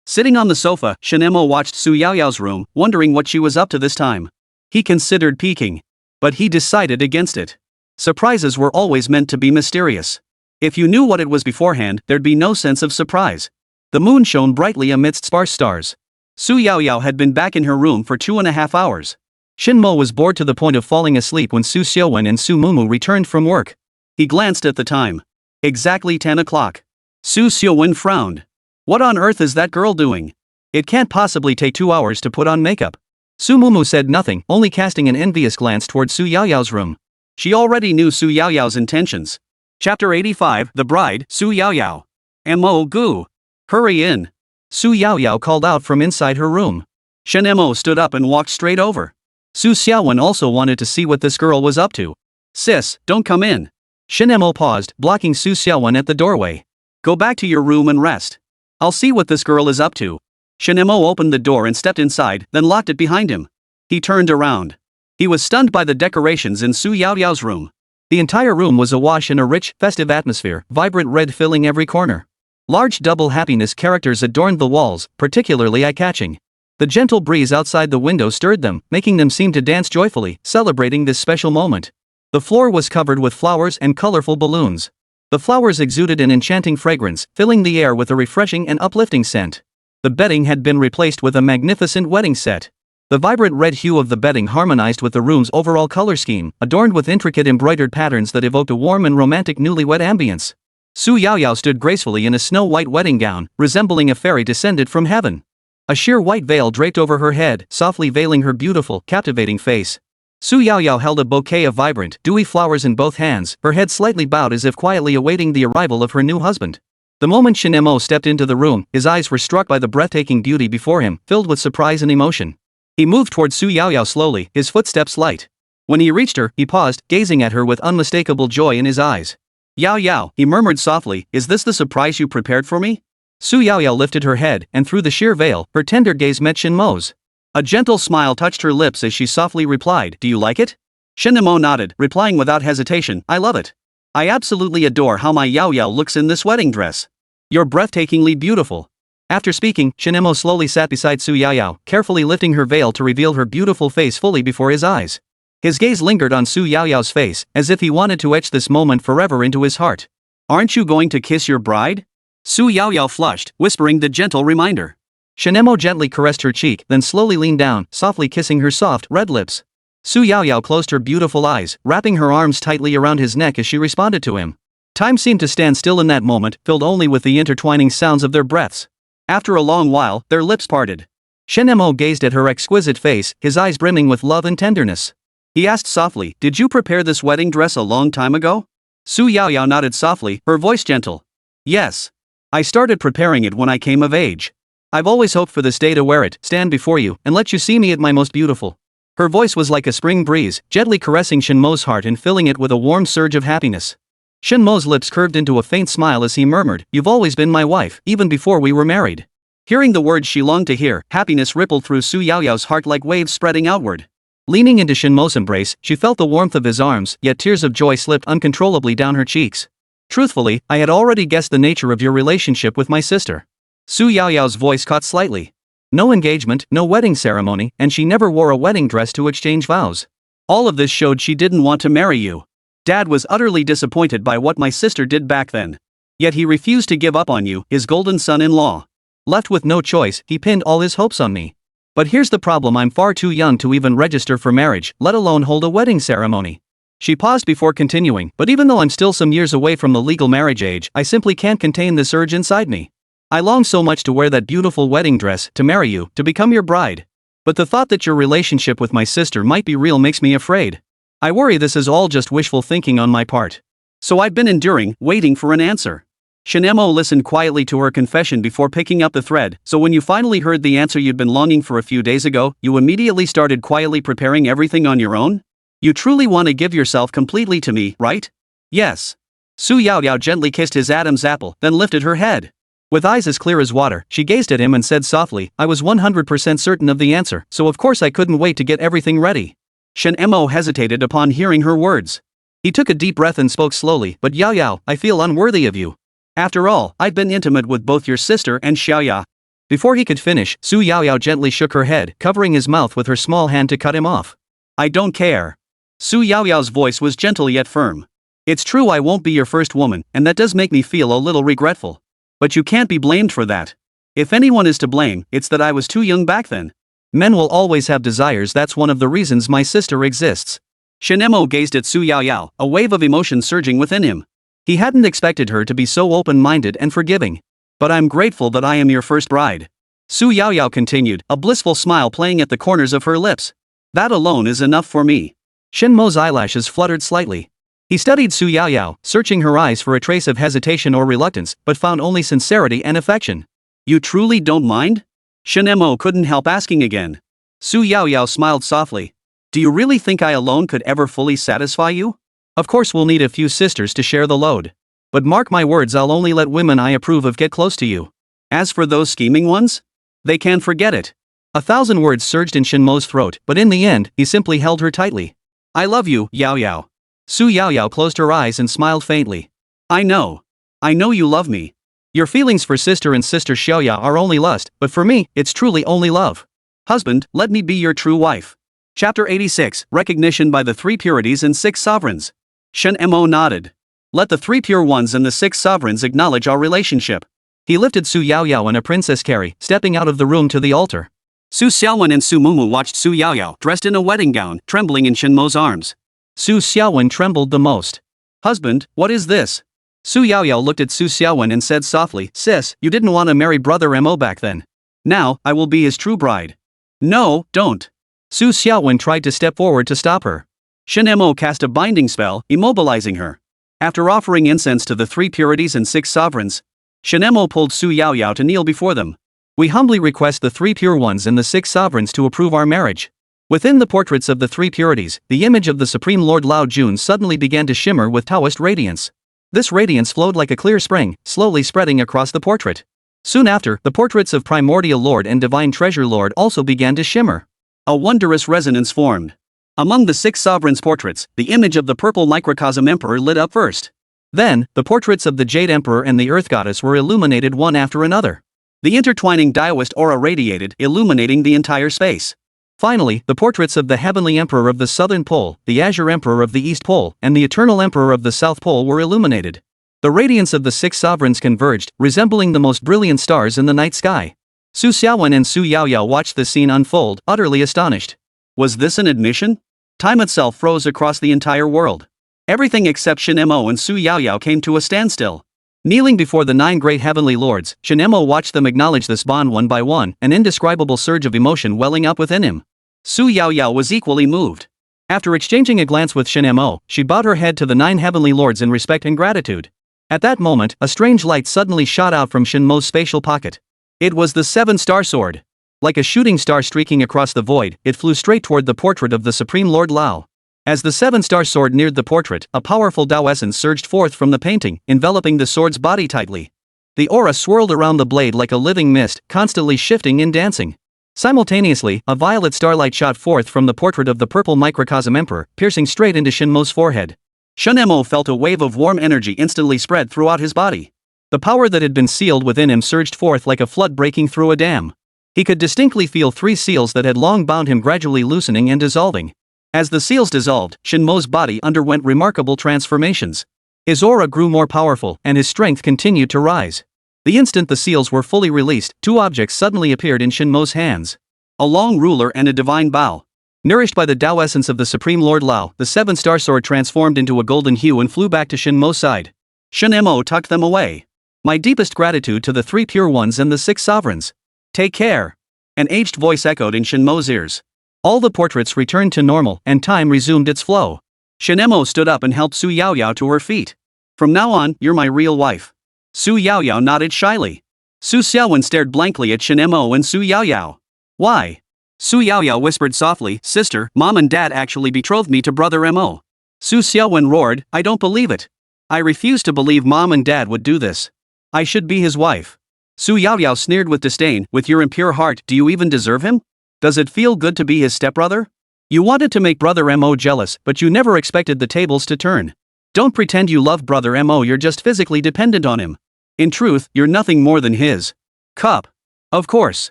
Sitting on the sofa, Shen Mo watched Su Yaoyao's room, wondering what she was up to this time. He considered peeking. But he decided against it. Surprises were always meant to be mysterious. If you knew what it was beforehand, there'd be no sense of surprise. The moon shone brightly amidst sparse stars. Su Yaoyao had been back in her room for 2.5 hours. Shen Mo was bored to the point of falling asleep when Su Xiaowen and Su Mumu returned from work. He glanced at the time. Exactly 10 o'clock. Su Xiaowen frowned. What on earth is that girl doing? It can't possibly take 2 hours to put on makeup. Su Mumu said nothing, only casting an envious glance toward Su Yaoyao's room. She already knew Su Yaoyao's intentions. Chapter 85, The Bride, Su Yaoyao. Mo gu. Hurry in. Su Yaoyao called out from inside her room. Shen Mo stood up and walked straight over. Su Xiaowen also wanted to see what this girl was up to. Sis, don't come in. Shen Mo paused, blocking Su Xiaowen at the doorway. Go back to your room and rest. I'll see what this girl is up to. Shen Mo opened the door and stepped inside, then locked it behind him. He turned around. He was stunned by the decorations in Su Yaoyao's room. The entire room was awash in a rich, festive atmosphere, vibrant red filling every corner. Large double happiness characters adorned the walls, particularly eye-catching. The gentle breeze outside the window stirred them, making them seem to dance joyfully, celebrating this special moment. The floor was covered with flowers and colorful balloons. The flowers exuded an enchanting fragrance, filling the air with a refreshing and uplifting scent. The bedding had been replaced with a magnificent wedding set. The vibrant red hue of the bedding harmonized with the room's overall color scheme, adorned with intricate embroidered patterns that evoked a warm and romantic newlywed ambience. Su Yaoyao stood gracefully in a snow-white wedding gown, resembling a fairy descended from heaven. A sheer white veil draped over her head, softly veiling her beautiful, captivating face. Su Yaoyao held a bouquet of vibrant, dewy flowers in both hands, her head slightly bowed as if quietly awaiting the arrival of her new husband. The moment Shen Mo stepped into the room, his eyes were struck by the breathtaking beauty before him, filled with surprise and emotion. He moved toward Su Yaoyao slowly, his footsteps light. When he reached her, he paused, gazing at her with unmistakable joy in his eyes. Yao Yao, he murmured softly, is this the surprise you prepared for me? Su Yaoyao lifted her head, and through the sheer veil, her tender gaze met Shen Mo's. A gentle smile touched her lips as she softly replied, do you like it? Shen Mo nodded, replying without hesitation, I love it. I absolutely adore how my Yao Yao looks in this wedding dress. You're breathtakingly beautiful. After speaking, Shen Mo slowly sat beside Su Yaoyao, carefully lifting her veil to reveal her beautiful face fully before his eyes. His gaze lingered on Su Yaoyao's face, as if he wanted to etch this moment forever into his heart. Aren't you going to kiss your bride? Su Yaoyao flushed, whispering the gentle reminder. Shen Mo gently caressed her cheek, then slowly leaned down, softly kissing her soft, red lips. Su Yaoyao closed her beautiful eyes, wrapping her arms tightly around his neck as she responded to him. Time seemed to stand still in that moment, filled only with the intertwining sounds of their breaths. After a long while, their lips parted. Shen Mo gazed at her exquisite face, his eyes brimming with love and tenderness. He asked softly, did you prepare this wedding dress a long time ago? Su Yaoyao nodded softly, her voice gentle. Yes. I started preparing it when I came of age. I've always hoped for this day to wear it, stand before you, and let you see me at my most beautiful. Her voice was like a spring breeze, gently caressing Shen Mo's heart and filling it with a warm surge of happiness. Shen Mo's lips curved into a faint smile as he murmured, you've always been my wife, even before we were married. Hearing the words she longed to hear, happiness rippled through Su Yaoyao's heart like waves spreading outward. Leaning into Shen Mo's embrace, she felt the warmth of his arms, yet tears of joy slipped uncontrollably down her cheeks. Truthfully, I had already guessed the nature of your relationship with my sister. Su Yaoyao's voice caught slightly. No engagement, no wedding ceremony, and she never wore a wedding dress to exchange vows. All of this showed she didn't want to marry you. Dad was utterly disappointed by what my sister did back then. Yet he refused to give up on you, his golden son-in-law. Left with no choice, he pinned all his hopes on me. But here's the problem, I'm far too young to even register for marriage, let alone hold a wedding ceremony. She paused before continuing, but even though I'm still some years away from the legal marriage age, I simply can't contain this urge inside me. I long so much to wear that beautiful wedding dress, to marry you, to become your bride. But the thought that your relationship with my sister might be real makes me afraid. I worry this is all just wishful thinking on my part. So I've been enduring, waiting for an answer. Shen Mo listened quietly to her confession before picking up the thread. So when you finally heard the answer you'd been longing for a few days ago, you immediately started quietly preparing everything on your own? You truly want to give yourself completely to me, right? Yes. Su Yaoyao gently kissed his Adam's apple, then lifted her head. With eyes as clear as water, she gazed at him and said softly, I was 100% certain of the answer, so of course I couldn't wait to get everything ready. Shen Mo hesitated upon hearing her words. He took a deep breath and spoke slowly, but Yaoyao, I feel unworthy of you. After all, I've been intimate with both your sister and Xiaoya. Before he could finish, Su Yaoyao gently shook her head, covering his mouth with her small hand to cut him off. I don't care. Su Yaoyao's voice was gentle yet firm. It's true I won't be your first woman, and that does make me feel a little regretful. But you can't be blamed for that. If anyone is to blame, it's that I was too young back then. Men will always have desires, that's one of the reasons my sister exists. Shen Mo gazed at Su Yaoyao, a wave of emotion surging within him. He hadn't expected her to be so open-minded and forgiving. But I'm grateful that I am your first bride. Su Yaoyao continued, a blissful smile playing at the corners of her lips. That alone is enough for me. Shen Mo's eyelashes fluttered slightly. He studied Su Yaoyao, searching her eyes for a trace of hesitation or reluctance, but found only sincerity and affection. You truly don't mind? Shen Mo couldn't help asking again. Su Yaoyao smiled softly. Do you really think I alone could ever fully satisfy you? Of course we'll need a few sisters to share the load. But mark my words, I'll only let women I approve of get close to you. As for those scheming ones? They can forget it. 1,000 words surged in Shen Mo's throat, but in the end, he simply held her tightly. I love you, Yaoyao. Su Yaoyao closed her eyes and smiled faintly. I know you love me. Your feelings for sister and sister Xiaoya are only lust, but for me, it's truly only love. Husband, let me be your true wife. Chapter 86, Recognition by the Three Purities and Six Sovereigns. Shen Mo nodded. Let the three pure ones and the six sovereigns acknowledge our relationship. He lifted Su Yaoyao and a princess carry, stepping out of the room to the altar. Su Xiaowen and Su Mumu watched Su Yaoyao, dressed in a wedding gown, trembling in Shen Mo's arms. Su Xiaowen trembled the most. Husband, what is this? Su Yaoyao looked at Su Xiaowen and said softly, Sis, you didn't want to marry brother Mo back then. Now, I will be his true bride. No, don't. Su Xiaowen tried to step forward to stop her. Shen Mo cast a binding spell, immobilizing her. After offering incense to the three purities and six sovereigns, Shen Mo pulled Su Yaoyao to kneel before them. We humbly request the three pure ones and the six sovereigns to approve our marriage. Within the portraits of the three purities, the image of the Supreme Lord Lao Jun suddenly began to shimmer with Daoist radiance. This radiance flowed like a clear spring, slowly spreading across the portrait. Soon after, the portraits of Primordial Lord and Divine Treasure Lord also began to shimmer. A wondrous resonance formed. Among the six sovereigns' portraits, the image of the purple microcosm emperor lit up first. Then, the portraits of the Jade Emperor and the Earth Goddess were illuminated one after another. The intertwining Daoist aura radiated, illuminating the entire space. Finally, the portraits of the Heavenly Emperor of the Southern Pole, the Azure Emperor of the East Pole, and the Eternal Emperor of the South Pole were illuminated. The radiance of the six sovereigns converged, resembling the most brilliant stars in the night sky. Su Xiaowen and Su Yaoyao watched the scene unfold, utterly astonished. Was this an admission? Time itself froze across the entire world. Everything except Shen Mo and Su Yaoyao came to a standstill. Kneeling before the 9 great heavenly lords, Shen Mo watched them acknowledge this bond one by one, an indescribable surge of emotion welling up within him. Su Yaoyao was equally moved. After exchanging a glance with Shen Mo, she bowed her head to the 9 heavenly lords in respect and gratitude. At that moment, a strange light suddenly shot out from Shen Mo's spatial pocket. It was the 7-star sword. Like a shooting star streaking across the void, it flew straight toward the portrait of the Supreme Lord Lao. As the 7-star sword neared the portrait, a powerful Dao essence surged forth from the painting, enveloping the sword's body tightly. The aura swirled around the blade like a living mist, constantly shifting and dancing. Simultaneously, a violet starlight shot forth from the portrait of the purple microcosm emperor, piercing straight into Shen Mo's forehead. Shen Mo felt a wave of warm energy instantly spread throughout his body. The power that had been sealed within him surged forth like a flood breaking through a dam. He could distinctly feel 3 seals that had long bound him gradually loosening and dissolving. As the seals dissolved, Shen Mo's body underwent remarkable transformations. His aura grew more powerful, and his strength continued to rise. The instant the seals were fully released, 2 objects suddenly appeared in Shen Mo's hands. A long ruler and a divine bow. Nourished by the Dao essence of the Supreme Lord Lao, the 7-star sword transformed into a golden hue and flew back to Shen Mo's side. Shen Mo tucked them away. My deepest gratitude to the 3 pure ones and the 6 sovereigns. Take care. An aged voice echoed in Shen Mo's ears. All the portraits returned to normal, and time resumed its flow. Shen Mo stood up and helped Su Yaoyao to her feet. From now on, you're my real wife. Su Yaoyao nodded shyly. Su Xiaowen stared blankly at Shen Mo and Su Yaoyao. Why? Su Yaoyao whispered softly, Sister, Mom and Dad actually betrothed me to Brother Mo. Su Xiaowen roared, I don't believe it. I refuse to believe Mom and Dad would do this. I should be his wife. Su Yaoyao sneered with disdain, with your impure heart, do you even deserve him? Does it feel good to be his stepbrother? You wanted to make Brother Mo jealous, but you never expected the tables to turn. Don't pretend you love Brother Mo, you're just physically dependent on him. In truth, you're nothing more than his cup. Of course.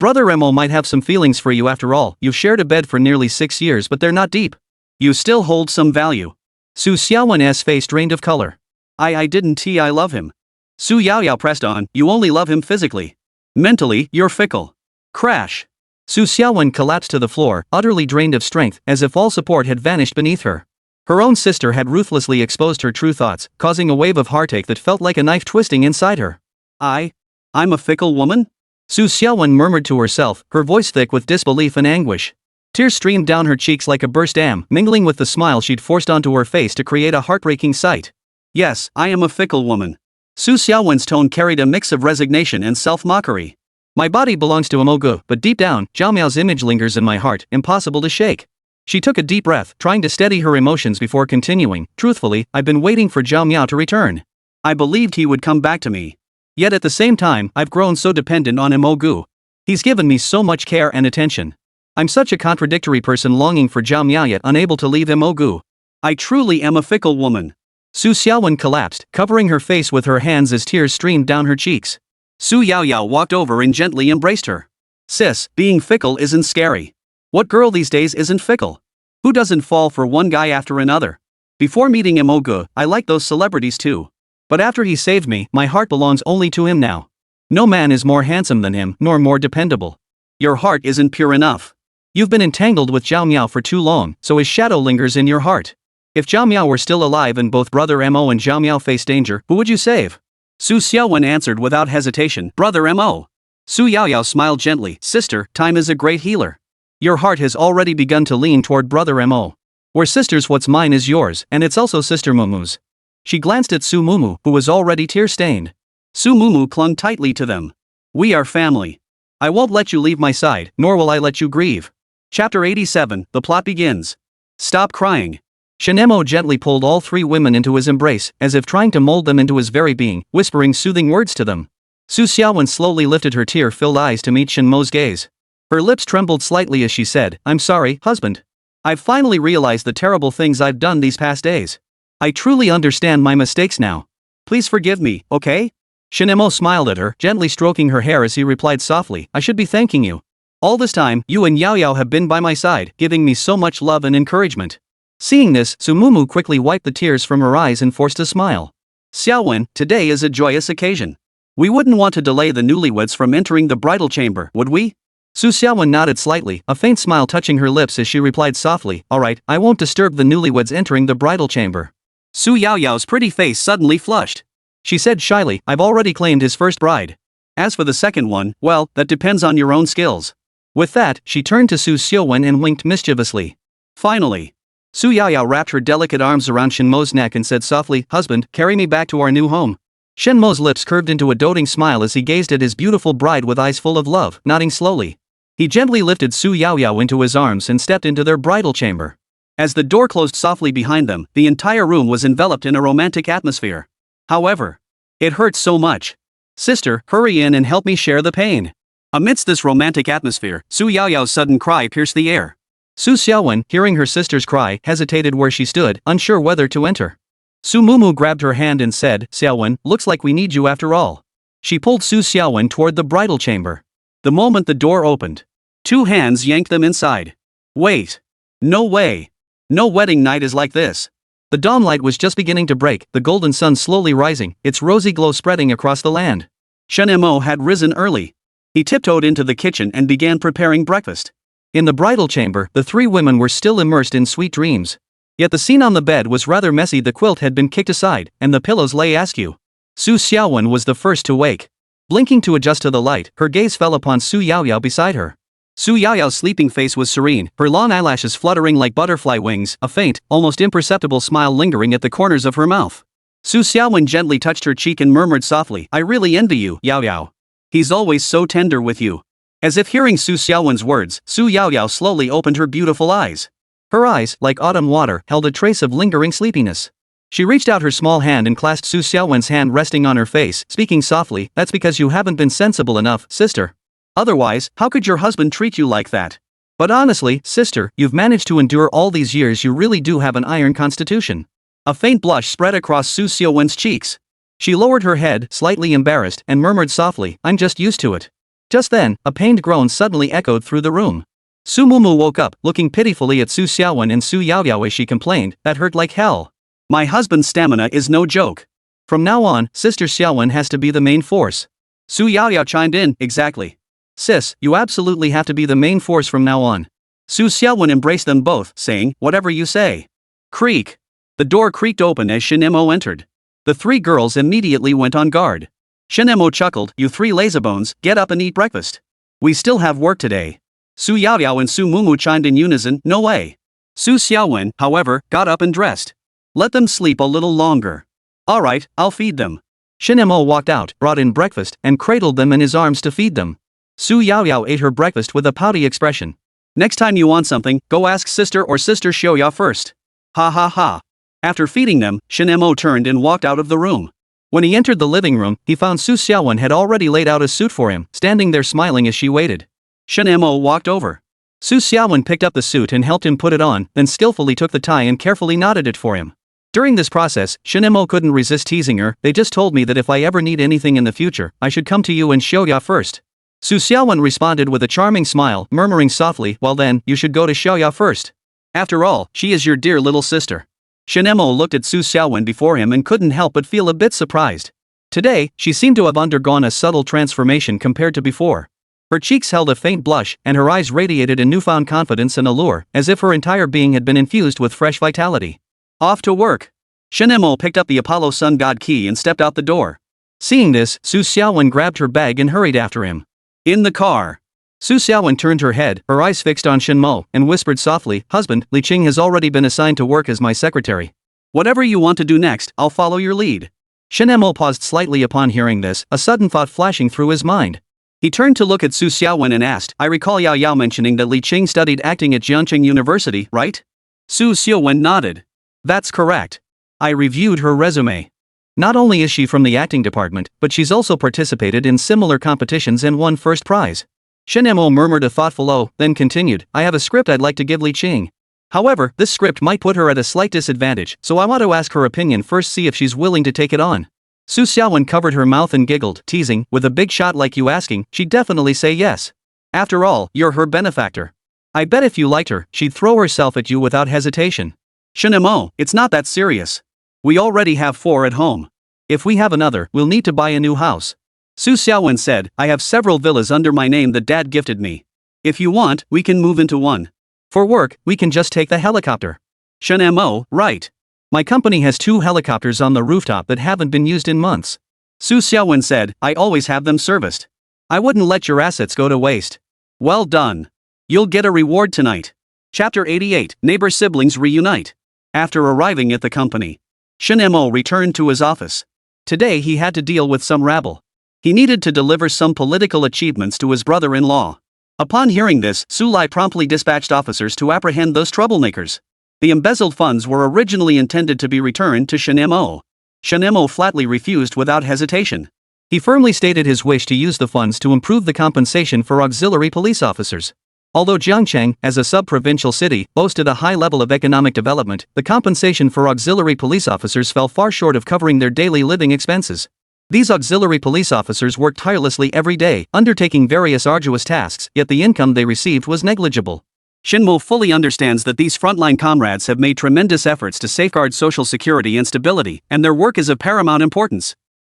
Brother Mo might have some feelings for you after all, you've shared a bed for nearly 6 years but they're not deep. You still hold some value. Su Xiaowen's face drained of color. I didn't I love him. Su Yaoyao pressed on, you only love him physically. Mentally, you're fickle. Crash. Su Xiaowen collapsed to the floor, utterly drained of strength, as if all support had vanished beneath her. Her own sister had ruthlessly exposed her true thoughts, causing a wave of heartache that felt like a knife twisting inside her. I'm a fickle woman? Su Xiaowen murmured to herself, her voice thick with disbelief and anguish. Tears streamed down her cheeks like a burst dam, mingling with the smile she'd forced onto her face to create a heartbreaking sight. Yes, I am a fickle woman. Su Xiaowen's tone carried a mix of resignation and self-mockery. My body belongs to Mo, but deep down, Zhao Miao's image lingers in my heart, impossible to shake. She took a deep breath, trying to steady her emotions before continuing. Truthfully, I've been waiting for Zhao Miao to return. I believed he would come back to me. Yet at the same time, I've grown so dependent on Mo. He's given me so much care and attention. I'm such a contradictory person longing for Zhao Miao yet unable to leave Mo. I truly am a fickle woman. Su Xiaowen collapsed, covering her face with her hands as tears streamed down her cheeks. Su Yaoyao walked over and gently embraced her. Sis, being fickle isn't scary. What girl these days isn't fickle? Who doesn't fall for one guy after another? Before meeting Mo, I liked those celebrities too. But after he saved me, my heart belongs only to him now. No man is more handsome than him, nor more dependable. Your heart isn't pure enough. You've been entangled with Zhao Miao for too long, so his shadow lingers in your heart. If Zhao Miao were still alive and both Brother Mo and Zhao Miao faced danger, who would you save? Su Xiaowen answered without hesitation, Brother Mo. Su Yaoyao smiled gently, Sister, time is a great healer. Your heart has already begun to lean toward Brother Mo. We're sisters, what's mine is yours, and it's also Sister Mumu's. She glanced at Su Mumu, who was already tear-stained. Su Mumu clung tightly to them. We are family. I won't let you leave my side, nor will I let you grieve. Chapter 87, the plot begins. Stop crying. Shen Mo gently pulled all 3 women into his embrace, as if trying to mold them into his very being, whispering soothing words to them. Su Xiaowen slowly lifted her tear-filled eyes to meet Shen Mo's gaze. Her lips trembled slightly as she said, I'm sorry, husband. I've finally realized the terrible things I've done these past days. I truly understand my mistakes now. Please forgive me, okay? Shen Mo smiled at her, gently stroking her hair as he replied softly, I should be thanking you. All this time, you and Yaoyao have been by my side, giving me so much love and encouragement. Seeing this, Su Mumu quickly wiped the tears from her eyes and forced a smile. Xiaowen, today is a joyous occasion. We wouldn't want to delay the newlyweds from entering the bridal chamber, would we? Su Xiaowen nodded slightly, a faint smile touching her lips as she replied softly, alright, I won't disturb the newlyweds entering the bridal chamber. Su Yaoyao's pretty face suddenly flushed. She said shyly, I've already claimed his first bride. As for the second one, well, that depends on your own skills. With that, she turned to Su Xiaowen and winked mischievously. Finally. Su Yaoyao wrapped her delicate arms around Shen Mo's neck and said softly, Husband, carry me back to our new home. Shen Mo's lips curved into a doting smile as he gazed at his beautiful bride with eyes full of love, nodding slowly. He gently lifted Su Yaoyao into his arms and stepped into their bridal chamber. As the door closed softly behind them, the entire room was enveloped in a romantic atmosphere. However, it hurt so much. Sister, hurry in and help me share the pain. Amidst this romantic atmosphere, Su Yaoyao's sudden cry pierced the air. Su Xiaowen, hearing her sister's cry, hesitated where she stood, unsure whether to enter. Su Mumu grabbed her hand and said, Xiaowen, looks like we need you after all. She pulled Su Xiaowen toward the bridal chamber. The moment the door opened, 2 hands yanked them inside. Wait. No way. No wedding night is like this. The dawnlight was just beginning to break, the golden sun slowly rising, its rosy glow spreading across the land. Shen Mo had risen early. He tiptoed into the kitchen and began preparing breakfast. In the bridal chamber, the 3 women were still immersed in sweet dreams. Yet the scene on the bed was rather messy. The quilt had been kicked aside, and the pillows lay askew. Su Xiaowen was the first to wake. Blinking to adjust to the light, her gaze fell upon Su Yaoyao beside her. Su Yaoyao's sleeping face was serene, her long eyelashes fluttering like butterfly wings, a faint, almost imperceptible smile lingering at the corners of her mouth. Su Xiaowen gently touched her cheek and murmured softly, I really envy you, Yaoyao. He's always so tender with you. As if hearing Su Xiaowen's words, Su Yaoyao slowly opened her beautiful eyes. Her eyes, like autumn water, held a trace of lingering sleepiness. She reached out her small hand and clasped Su Xiaowen's hand resting on her face, speaking softly, that's because you haven't been sensible enough, sister. Otherwise, how could your husband treat you like that? But honestly, sister, you've managed to endure all these years. You really do have an iron constitution. A faint blush spread across Su Xiaowen's cheeks. She lowered her head, slightly embarrassed, and murmured softly, I'm just used to it. Just then, a pained groan suddenly echoed through the room. Su Mumu woke up, looking pitifully at Su Xiaowen and Su Yaoyao as she complained, that hurt like hell. My husband's stamina is no joke. From now on, Sister Xiaowen has to be the main force. Su Yaoyao chimed in, exactly. Sis, you absolutely have to be the main force from now on. Su Xiaowen embraced them both, saying, whatever you say. Creak. The door creaked open as Shen Mo entered. The 3 girls immediately went on guard. Shen Mo chuckled, you 3 lazybones, get up and eat breakfast. We still have work today. Su Yaoyao and Su Mumu chimed in unison, no way. Su Xiaowen, however, got up and dressed. Let them sleep a little longer. Alright, I'll feed them. Shen Mo walked out, brought in breakfast, and cradled them in his arms to feed them. Su Yaoyao ate her breakfast with a pouty expression. Next time you want something, go ask sister or Sister Xiaoya first. Ha ha ha. After feeding them, Shen Mo turned and walked out of the room. When he entered the living room, he found Su Xiaowen had already laid out a suit for him, standing there smiling as she waited. Shen Mo walked over. Su Xiaowen picked up the suit and helped him put it on, then skillfully took the tie and carefully knotted it for him. During this process, Shen Mo couldn't resist teasing her, they just told me that if I ever need anything in the future, I should come to you and Xiaoya first. Su Xiaowen responded with a charming smile, murmuring softly, well then, you should go to Xiaoya first. After all, she is your dear little sister. Shen Mo looked at Su Xiaowen before him and couldn't help but feel a bit surprised. Today, she seemed to have undergone a subtle transformation compared to before. Her cheeks held a faint blush, and her eyes radiated a newfound confidence and allure, as if her entire being had been infused with fresh vitality. Off to work. Shen Mo picked up the Apollo Sun God key and stepped out the door. Seeing this, Su Xiaowen grabbed her bag and hurried after him. In the car. Su Xiaowen turned her head, her eyes fixed on Shen Mo, and whispered softly, husband, Li Qing has already been assigned to work as my secretary. Whatever you want to do next, I'll follow your lead. Shen Mo paused slightly upon hearing this, a sudden thought flashing through his mind. He turned to look at Su Xiaowen and asked, I recall Yao Yao mentioning that Li Qing studied acting at Jiangqing University, right? Su Xiaowen nodded. That's correct. I reviewed her resume. Not only is she from the acting department, but she's also participated in similar competitions and won first prize. Shen Mo murmured a thoughtful oh, then continued, I have a script I'd like to give Li Qing. However, this script might put her at a slight disadvantage, so I want to ask her opinion first, see if she's willing to take it on. Su Xiaowen covered her mouth and giggled, teasing, with a big shot like you asking, she'd definitely say yes. After all, you're her benefactor. I bet if you liked her, she'd throw herself at you without hesitation. Shen Mo, it's not that serious. We already have 4 at home. If we have another, we'll need to buy a new house. Su Xiaowen said, I have several villas under my name that Dad gifted me. If you want, we can move into one. For work, we can just take the helicopter. Shen Mo, right. My company has 2 helicopters on the rooftop that haven't been used in months. Su Xiaowen said, I always have them serviced. I wouldn't let your assets go to waste. Well done. You'll get a reward tonight. Chapter 88, Neighbor Siblings Reunite. After arriving at the company, Shen Mo returned to his office. Today he had to deal with some rabble. He needed to deliver some political achievements to his brother-in-law. Upon hearing this, Su Lai promptly dispatched officers to apprehend those troublemakers. The embezzled funds were originally intended to be returned to Shen Mo. Shen Mo flatly refused without hesitation. He firmly stated his wish to use the funds to improve the compensation for auxiliary police officers. Although Jiangcheng, as a sub-provincial city, boasted a high level of economic development, the compensation for auxiliary police officers fell far short of covering their daily living expenses. These auxiliary police officers worked tirelessly every day, undertaking various arduous tasks, yet the income they received was negligible. Shen Mo fully understands that these frontline comrades have made tremendous efforts to safeguard social security and stability, and their work is of paramount importance.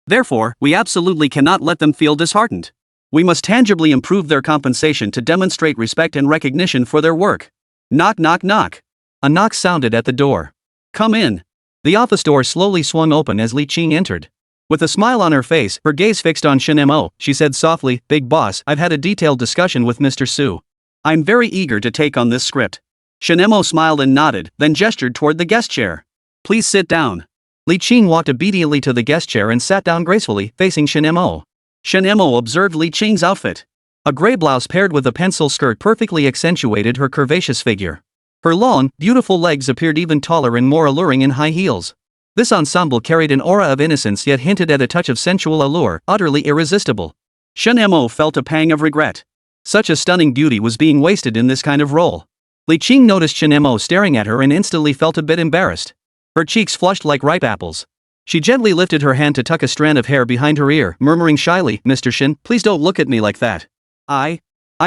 Therefore, we absolutely cannot let them feel disheartened. We must tangibly improve their compensation to demonstrate respect and recognition for their work. Knock knock knock. A knock sounded at the door. Come in. The office door slowly swung open as Li Qing entered. With a smile on her face, her gaze fixed on Shen Mo, she said softly, "Big boss, I've had a detailed discussion with Mr. Su. I'm very eager to take on this script." Shen Mo smiled and nodded, then gestured toward the guest chair. "Please sit down." Li Qing walked obediently to the guest chair and sat down gracefully, facing Shen Mo. Shen Mo observed Li Qing's outfit. A gray blouse paired with a pencil skirt perfectly accentuated her curvaceous figure. Her long, beautiful legs appeared even taller and more alluring in high heels. This ensemble carried an aura of innocence yet hinted at a touch of sensual allure, utterly irresistible. Shen Mo felt a pang of regret. Such a stunning beauty was being wasted in this kind of role. Li Qing noticed Shen Mo staring at her and instantly felt a bit embarrassed. Her cheeks flushed like ripe apples. She gently lifted her hand to tuck a strand of hair behind her ear, murmuring shyly, "Mr. Shen, please don't look at me like that. I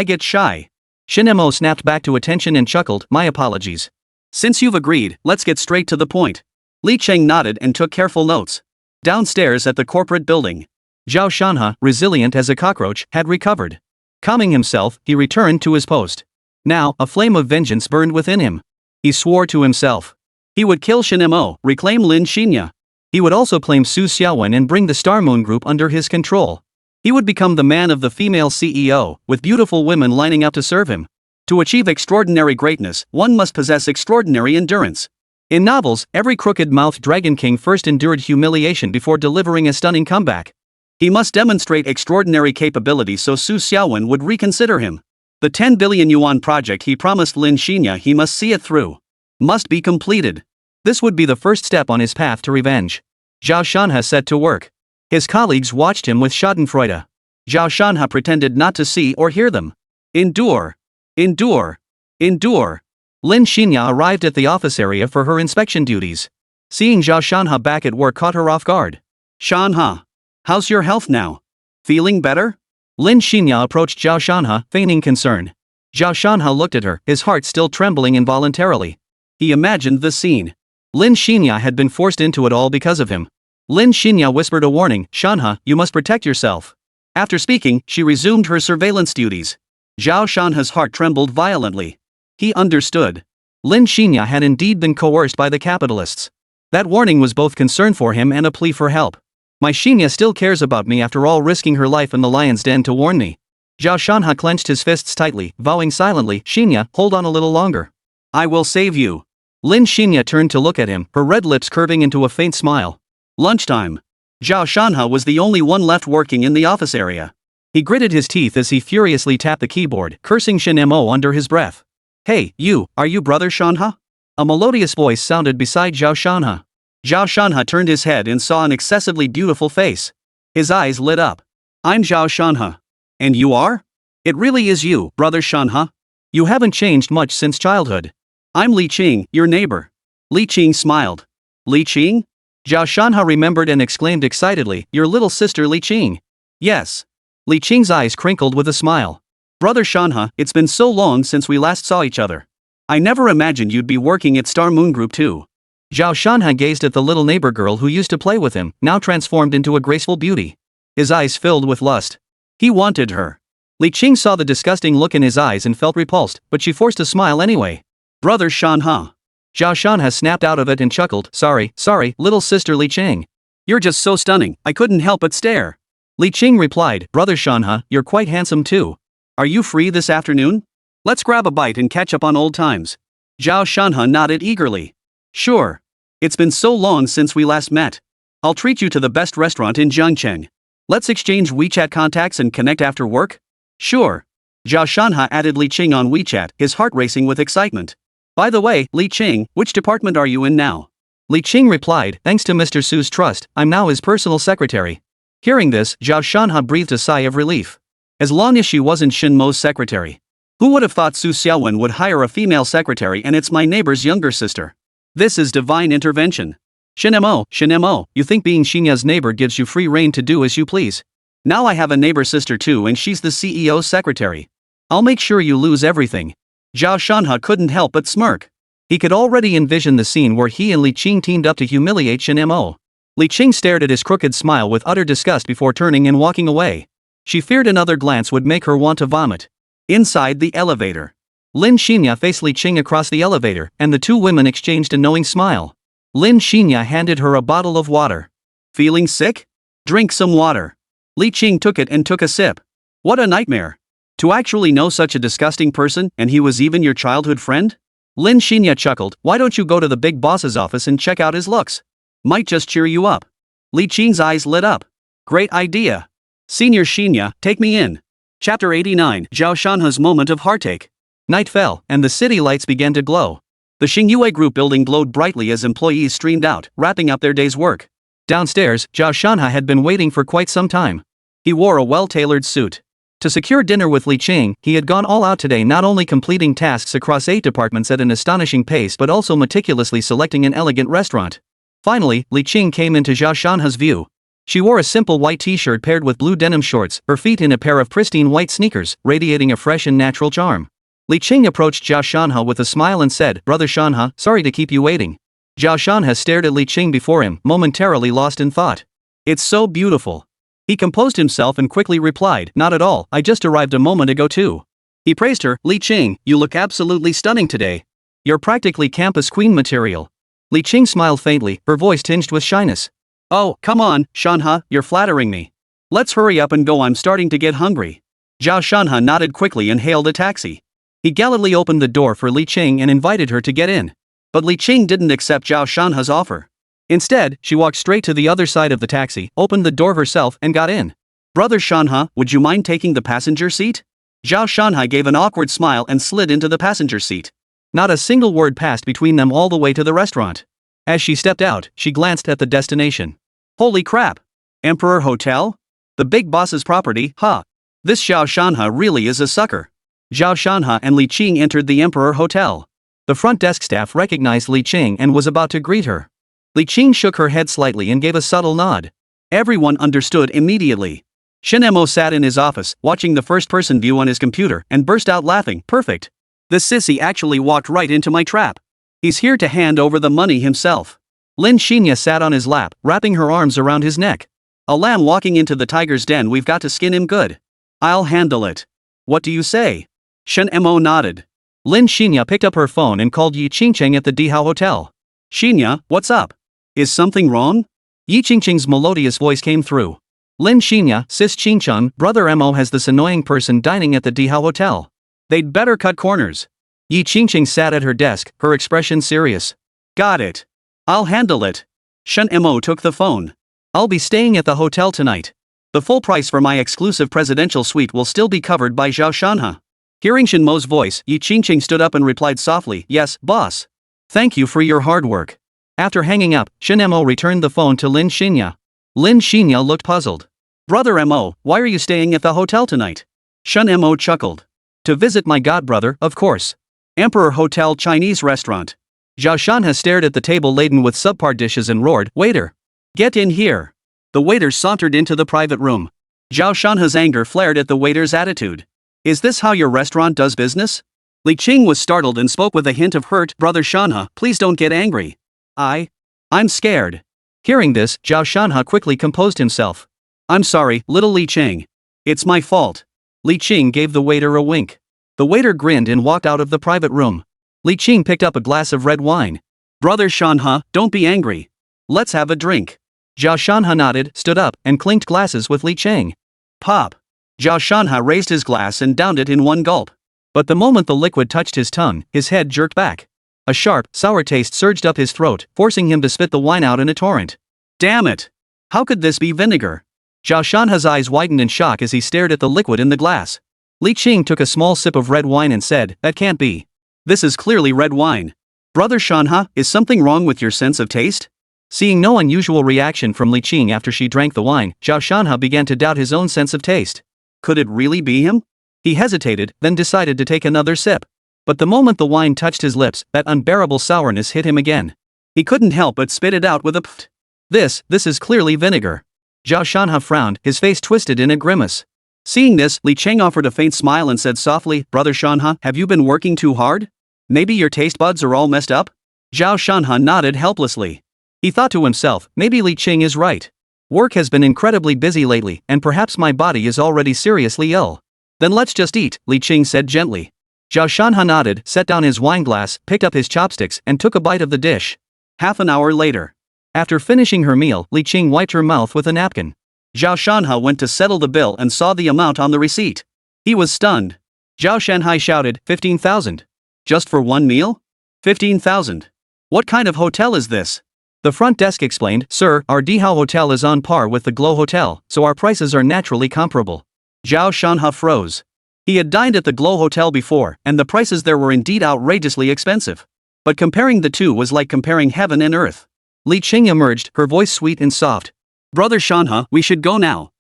get shy." Shen Mo snapped back to attention and chuckled, "My apologies. Since you've agreed, let's get straight to the point." Li Qing nodded and took careful notes. Downstairs at the corporate building, Zhao Shanhe, resilient as a cockroach, had recovered. Calming himself, he returned to his post. Now, a flame of vengeance burned within him. He swore to himself. He would kill Shen Mo, reclaim Lin Xinya. He would also claim Su Xiaowen and bring the Star Moon Group under his control. He would become the man of the female CEO, with beautiful women lining up to serve him. To achieve extraordinary greatness, one must possess extraordinary endurance. In novels, every crooked-mouthed Dragon King first endured humiliation before delivering a stunning comeback. He must demonstrate extraordinary capability so Su Xiaowen would reconsider him. The 10 billion yuan project he promised Lin Xinya, he must see it through. Must be completed. This would be the first step on his path to revenge. Zhao Shanhe set to work. His colleagues watched him with schadenfreude. Zhao Shanhe pretended not to see or hear them. Endure. Endure. Endure. Lin Xinya arrived at the office area for her inspection duties. Seeing Zhao Shanhe back at work caught her off guard. "Shanhe, how's your health now? Feeling better?" Lin Xinya approached Zhao Shanhe, feigning concern. Zhao Shanhe looked at her, his heart still trembling involuntarily. He imagined the scene. Lin Xinya had been forced into it all because of him. Lin Xinya whispered a warning, "Shanhe, you must protect yourself." After speaking, she resumed her surveillance duties. Zhao Shanhe's heart trembled violently. He understood. Lin Xinya had indeed been coerced by the capitalists. That warning was both concern for him and a plea for help. "My Xinya still cares about me after all, risking her life in the lion's den to warn me." Zhao Shanhe clenched his fists tightly, vowing silently, "Xinya, hold on a little longer. I will save you." Lin Xinya turned to look at him, her red lips curving into a faint smile. Lunchtime. Zhao Shanhe was the only one left working in the office area. He gritted his teeth as he furiously tapped the keyboard, cursing Shen Mo under his breath. "Hey, you, are you brother Shanhe?" A melodious voice sounded beside Zhao Shanhe. Zhao Shanhe turned his head and saw an excessively beautiful face. His eyes lit up. "I'm Zhao Shanhe. And you are? It really is you, brother Shanhe. You haven't changed much since childhood. I'm Li Qing, your neighbor." Li Qing smiled. "Li Qing?" Zhao Shanhe remembered and exclaimed excitedly, "Your little sister Li Qing." "Yes." Li Qing's eyes crinkled with a smile. "Brother Shanhe, it's been so long since we last saw each other. I never imagined you'd be working at Star Moon Group too." Zhao Shanhe gazed at the little neighbor girl who used to play with him, now transformed into a graceful beauty. His eyes filled with lust. He wanted her. Li Qing saw the disgusting look in his eyes and felt repulsed, but she forced a smile anyway. "Brother Shanhe." Zhao Shanhe snapped out of it and chuckled, sorry, little sister Li Qing. "You're just so stunning, I couldn't help but stare." Li Qing replied, "Brother Shanhe, you're quite handsome too. Are you free this afternoon? Let's grab a bite and catch up on old times." Zhao Shanhe nodded eagerly. "Sure. It's been so long since we last met. I'll treat you to the best restaurant in Jiangcheng. Let's exchange WeChat contacts and connect after work?" "Sure." Zhao Shanhe added Li Qing on WeChat, his heart racing with excitement. "By the way, Li Qing, which department are you in now?" Li Qing replied, "Thanks to Mr. Su's trust, I'm now his personal secretary." Hearing this, Zhao Shanhe breathed a sigh of relief. As long as she wasn't Shen Mo's secretary. Who would have thought Su Xiaowen would hire a female secretary, and it's my neighbor's younger sister. This is divine intervention. Shen Mo, you think being Xinya's neighbor gives you free rein to do as you please? Now I have a neighbor sister too, and she's the CEO's secretary. I'll make sure you lose everything. Zhao Shanhe couldn't help but smirk. He could already envision the scene where he and Li Qing teamed up to humiliate Shen Mo. Li Qing stared at his crooked smile with utter disgust before turning and walking away. She feared another glance would make her want to vomit. Inside the elevator. Lin Xinya faced Li Qing across the elevator, and the two women exchanged a knowing smile. Lin Xinya handed her a bottle of water. Feeling sick? Drink some water. Li Qing took it and took a sip. What a nightmare. To actually know such a disgusting person, and he was even your childhood friend? Lin Xinya chuckled. Why don't you go to the big boss's office and check out his looks? Might just cheer you up. Li Qing's eyes lit up. Great idea. Senior Xinya, take me in. Chapter 89, Zhao Shanhe's moment of heartache. Night fell, and the city lights began to glow. The Xingyue Group building glowed brightly as employees streamed out, wrapping up their day's work. Downstairs, Zhao Shanhe had been waiting for quite some time. He wore a well-tailored suit. To secure dinner with Li Qing, he had gone all out today, not only completing tasks across 8 departments at an astonishing pace but also meticulously selecting an elegant restaurant. Finally, Li Qing came into Zhao Shanhe's view. She wore a simple white t-shirt paired with blue denim shorts, her feet in a pair of pristine white sneakers, radiating a fresh and natural charm. Li Qing approached Zhao Shanhe with a smile and said, Brother Shanhe, sorry to keep you waiting. Zhao Shanhe stared at Li Qing before him, momentarily lost in thought. It's so beautiful. He composed himself and quickly replied, Not at all, I just arrived a moment ago too. He praised her, Li Qing, you look absolutely stunning today. You're practically campus queen material. Li Qing smiled faintly, her voice tinged with shyness. Oh, come on, Shanhe, you're flattering me. Let's hurry up and go, I'm starting to get hungry. Zhao Shanhe nodded quickly and hailed a taxi. He gallantly opened the door for Li Qing and invited her to get in. But Li Qing didn't accept Zhao Shanhe's offer. Instead, she walked straight to the other side of the taxi, opened the door herself, and got in. Brother Shanhe, would you mind taking the passenger seat? Zhao Shanhe gave an awkward smile and slid into the passenger seat. Not a single word passed between them all the way to the restaurant. As she stepped out, she glanced at the destination. Holy crap! Emperor Hotel? The big boss's property, huh? This Zhao Shanhe really is a sucker. Zhao Shanhe and Li Qing entered the Emperor Hotel. The front desk staff recognized Li Qing and was about to greet her. Li Qing shook her head slightly and gave a subtle nod. Everyone understood immediately. Shen Mo sat in his office, watching the first-person view on his computer, and burst out laughing. Perfect. This sissy actually walked right into my trap. He's here to hand over the money himself. Lin Xinya sat on his lap, wrapping her arms around his neck. A lamb walking into the tiger's den, we've got to skin him good. I'll handle it. What do you say? Shen Mo nodded. Lin Xinya picked up her phone and called Yi Qingcheng at the Dihao Hotel. Xinya, what's up? Is something wrong? Yi Qingcheng's melodious voice came through. Lin Xinya, sis Qingcheng, brother Mo has this annoying person dining at the Dihao Hotel. They'd better cut corners. Yi Qingcheng sat at her desk, her expression serious. Got it. I'll handle it. Shen Mo took the phone. I'll be staying at the hotel tonight. The full price for my exclusive presidential suite will still be covered by Zhao Shanhe. Hearing Shen Mo's voice, Yi Qingcheng stood up and replied softly, Yes, boss. Thank you for your hard work. After hanging up, Shen Mo returned the phone to Lin Xinya. Lin Xinya looked puzzled. Brother Mo, why are you staying at the hotel tonight? Shen Mo chuckled. To visit my godbrother, of course. Emperor Hotel Chinese restaurant. Zhao Shanhe stared at the table laden with subpar dishes and roared, Waiter! Get in here! The waiter sauntered into the private room. Zhao Shanhe's anger flared at the waiter's attitude. Is this how your restaurant does business? Li Qing was startled and spoke with a hint of hurt. Brother Shanhe, please don't get angry. I'm scared. Hearing this, Zhao Shanhe quickly composed himself. I'm sorry, little Li Qing. It's my fault. Li Qing gave the waiter a wink. The waiter grinned and walked out of the private room. Li Qing picked up a glass of red wine. Brother Shanhe, don't be angry. Let's have a drink. Zhao Shanhe nodded, stood up, and clinked glasses with Li Qing. Pop. Zhao Shanhe raised his glass and downed it in one gulp. But the moment the liquid touched his tongue, his head jerked back. A sharp, sour taste surged up his throat, forcing him to spit the wine out in a torrent. Damn it! How could this be vinegar? Zhao Shanhe's eyes widened in shock as he stared at the liquid in the glass. Li Qing took a small sip of red wine and said, That can't be. This is clearly red wine. Brother Shanhe, is something wrong with your sense of taste? Seeing no unusual reaction from Li Qing after she drank the wine, Zhao Shanhe began to doubt his own sense of taste. Could it really be him? He hesitated, then decided to take another sip. But the moment the wine touched his lips, that unbearable sourness hit him again. He couldn't help but spit it out with a pft. This is clearly vinegar. Zhao Shanhe frowned, his face twisted in a grimace. Seeing this, Li Qing offered a faint smile and said softly, "Brother Shanhe, have you been working too hard? Maybe your taste buds are all messed up?" Zhao Shanhe nodded helplessly. He thought to himself, maybe Li Qing is right. Work has been incredibly busy lately, and perhaps my body is already seriously ill. Then let's just eat, Li Qing said gently. Zhao Shanhe nodded, set down his wineglass, picked up his chopsticks, and took a bite of the dish. Half an hour later. After finishing her meal, Li Qing wiped her mouth with a napkin. Zhao Shanhe went to settle the bill and saw the amount on the receipt. He was stunned. Zhao Shanhe shouted, 15,000. Just for one meal? 15,000. What kind of hotel is this? The front desk explained, "Sir, our Dihao hotel is on par with the Glow Hotel, so our prices are naturally comparable." Zhao Shanhe froze. He had dined at the Glow Hotel before, and the prices there were indeed outrageously expensive. But comparing the two was like comparing heaven and earth. Li Qing emerged, her voice sweet and soft. "Brother Shanhe, we should go now."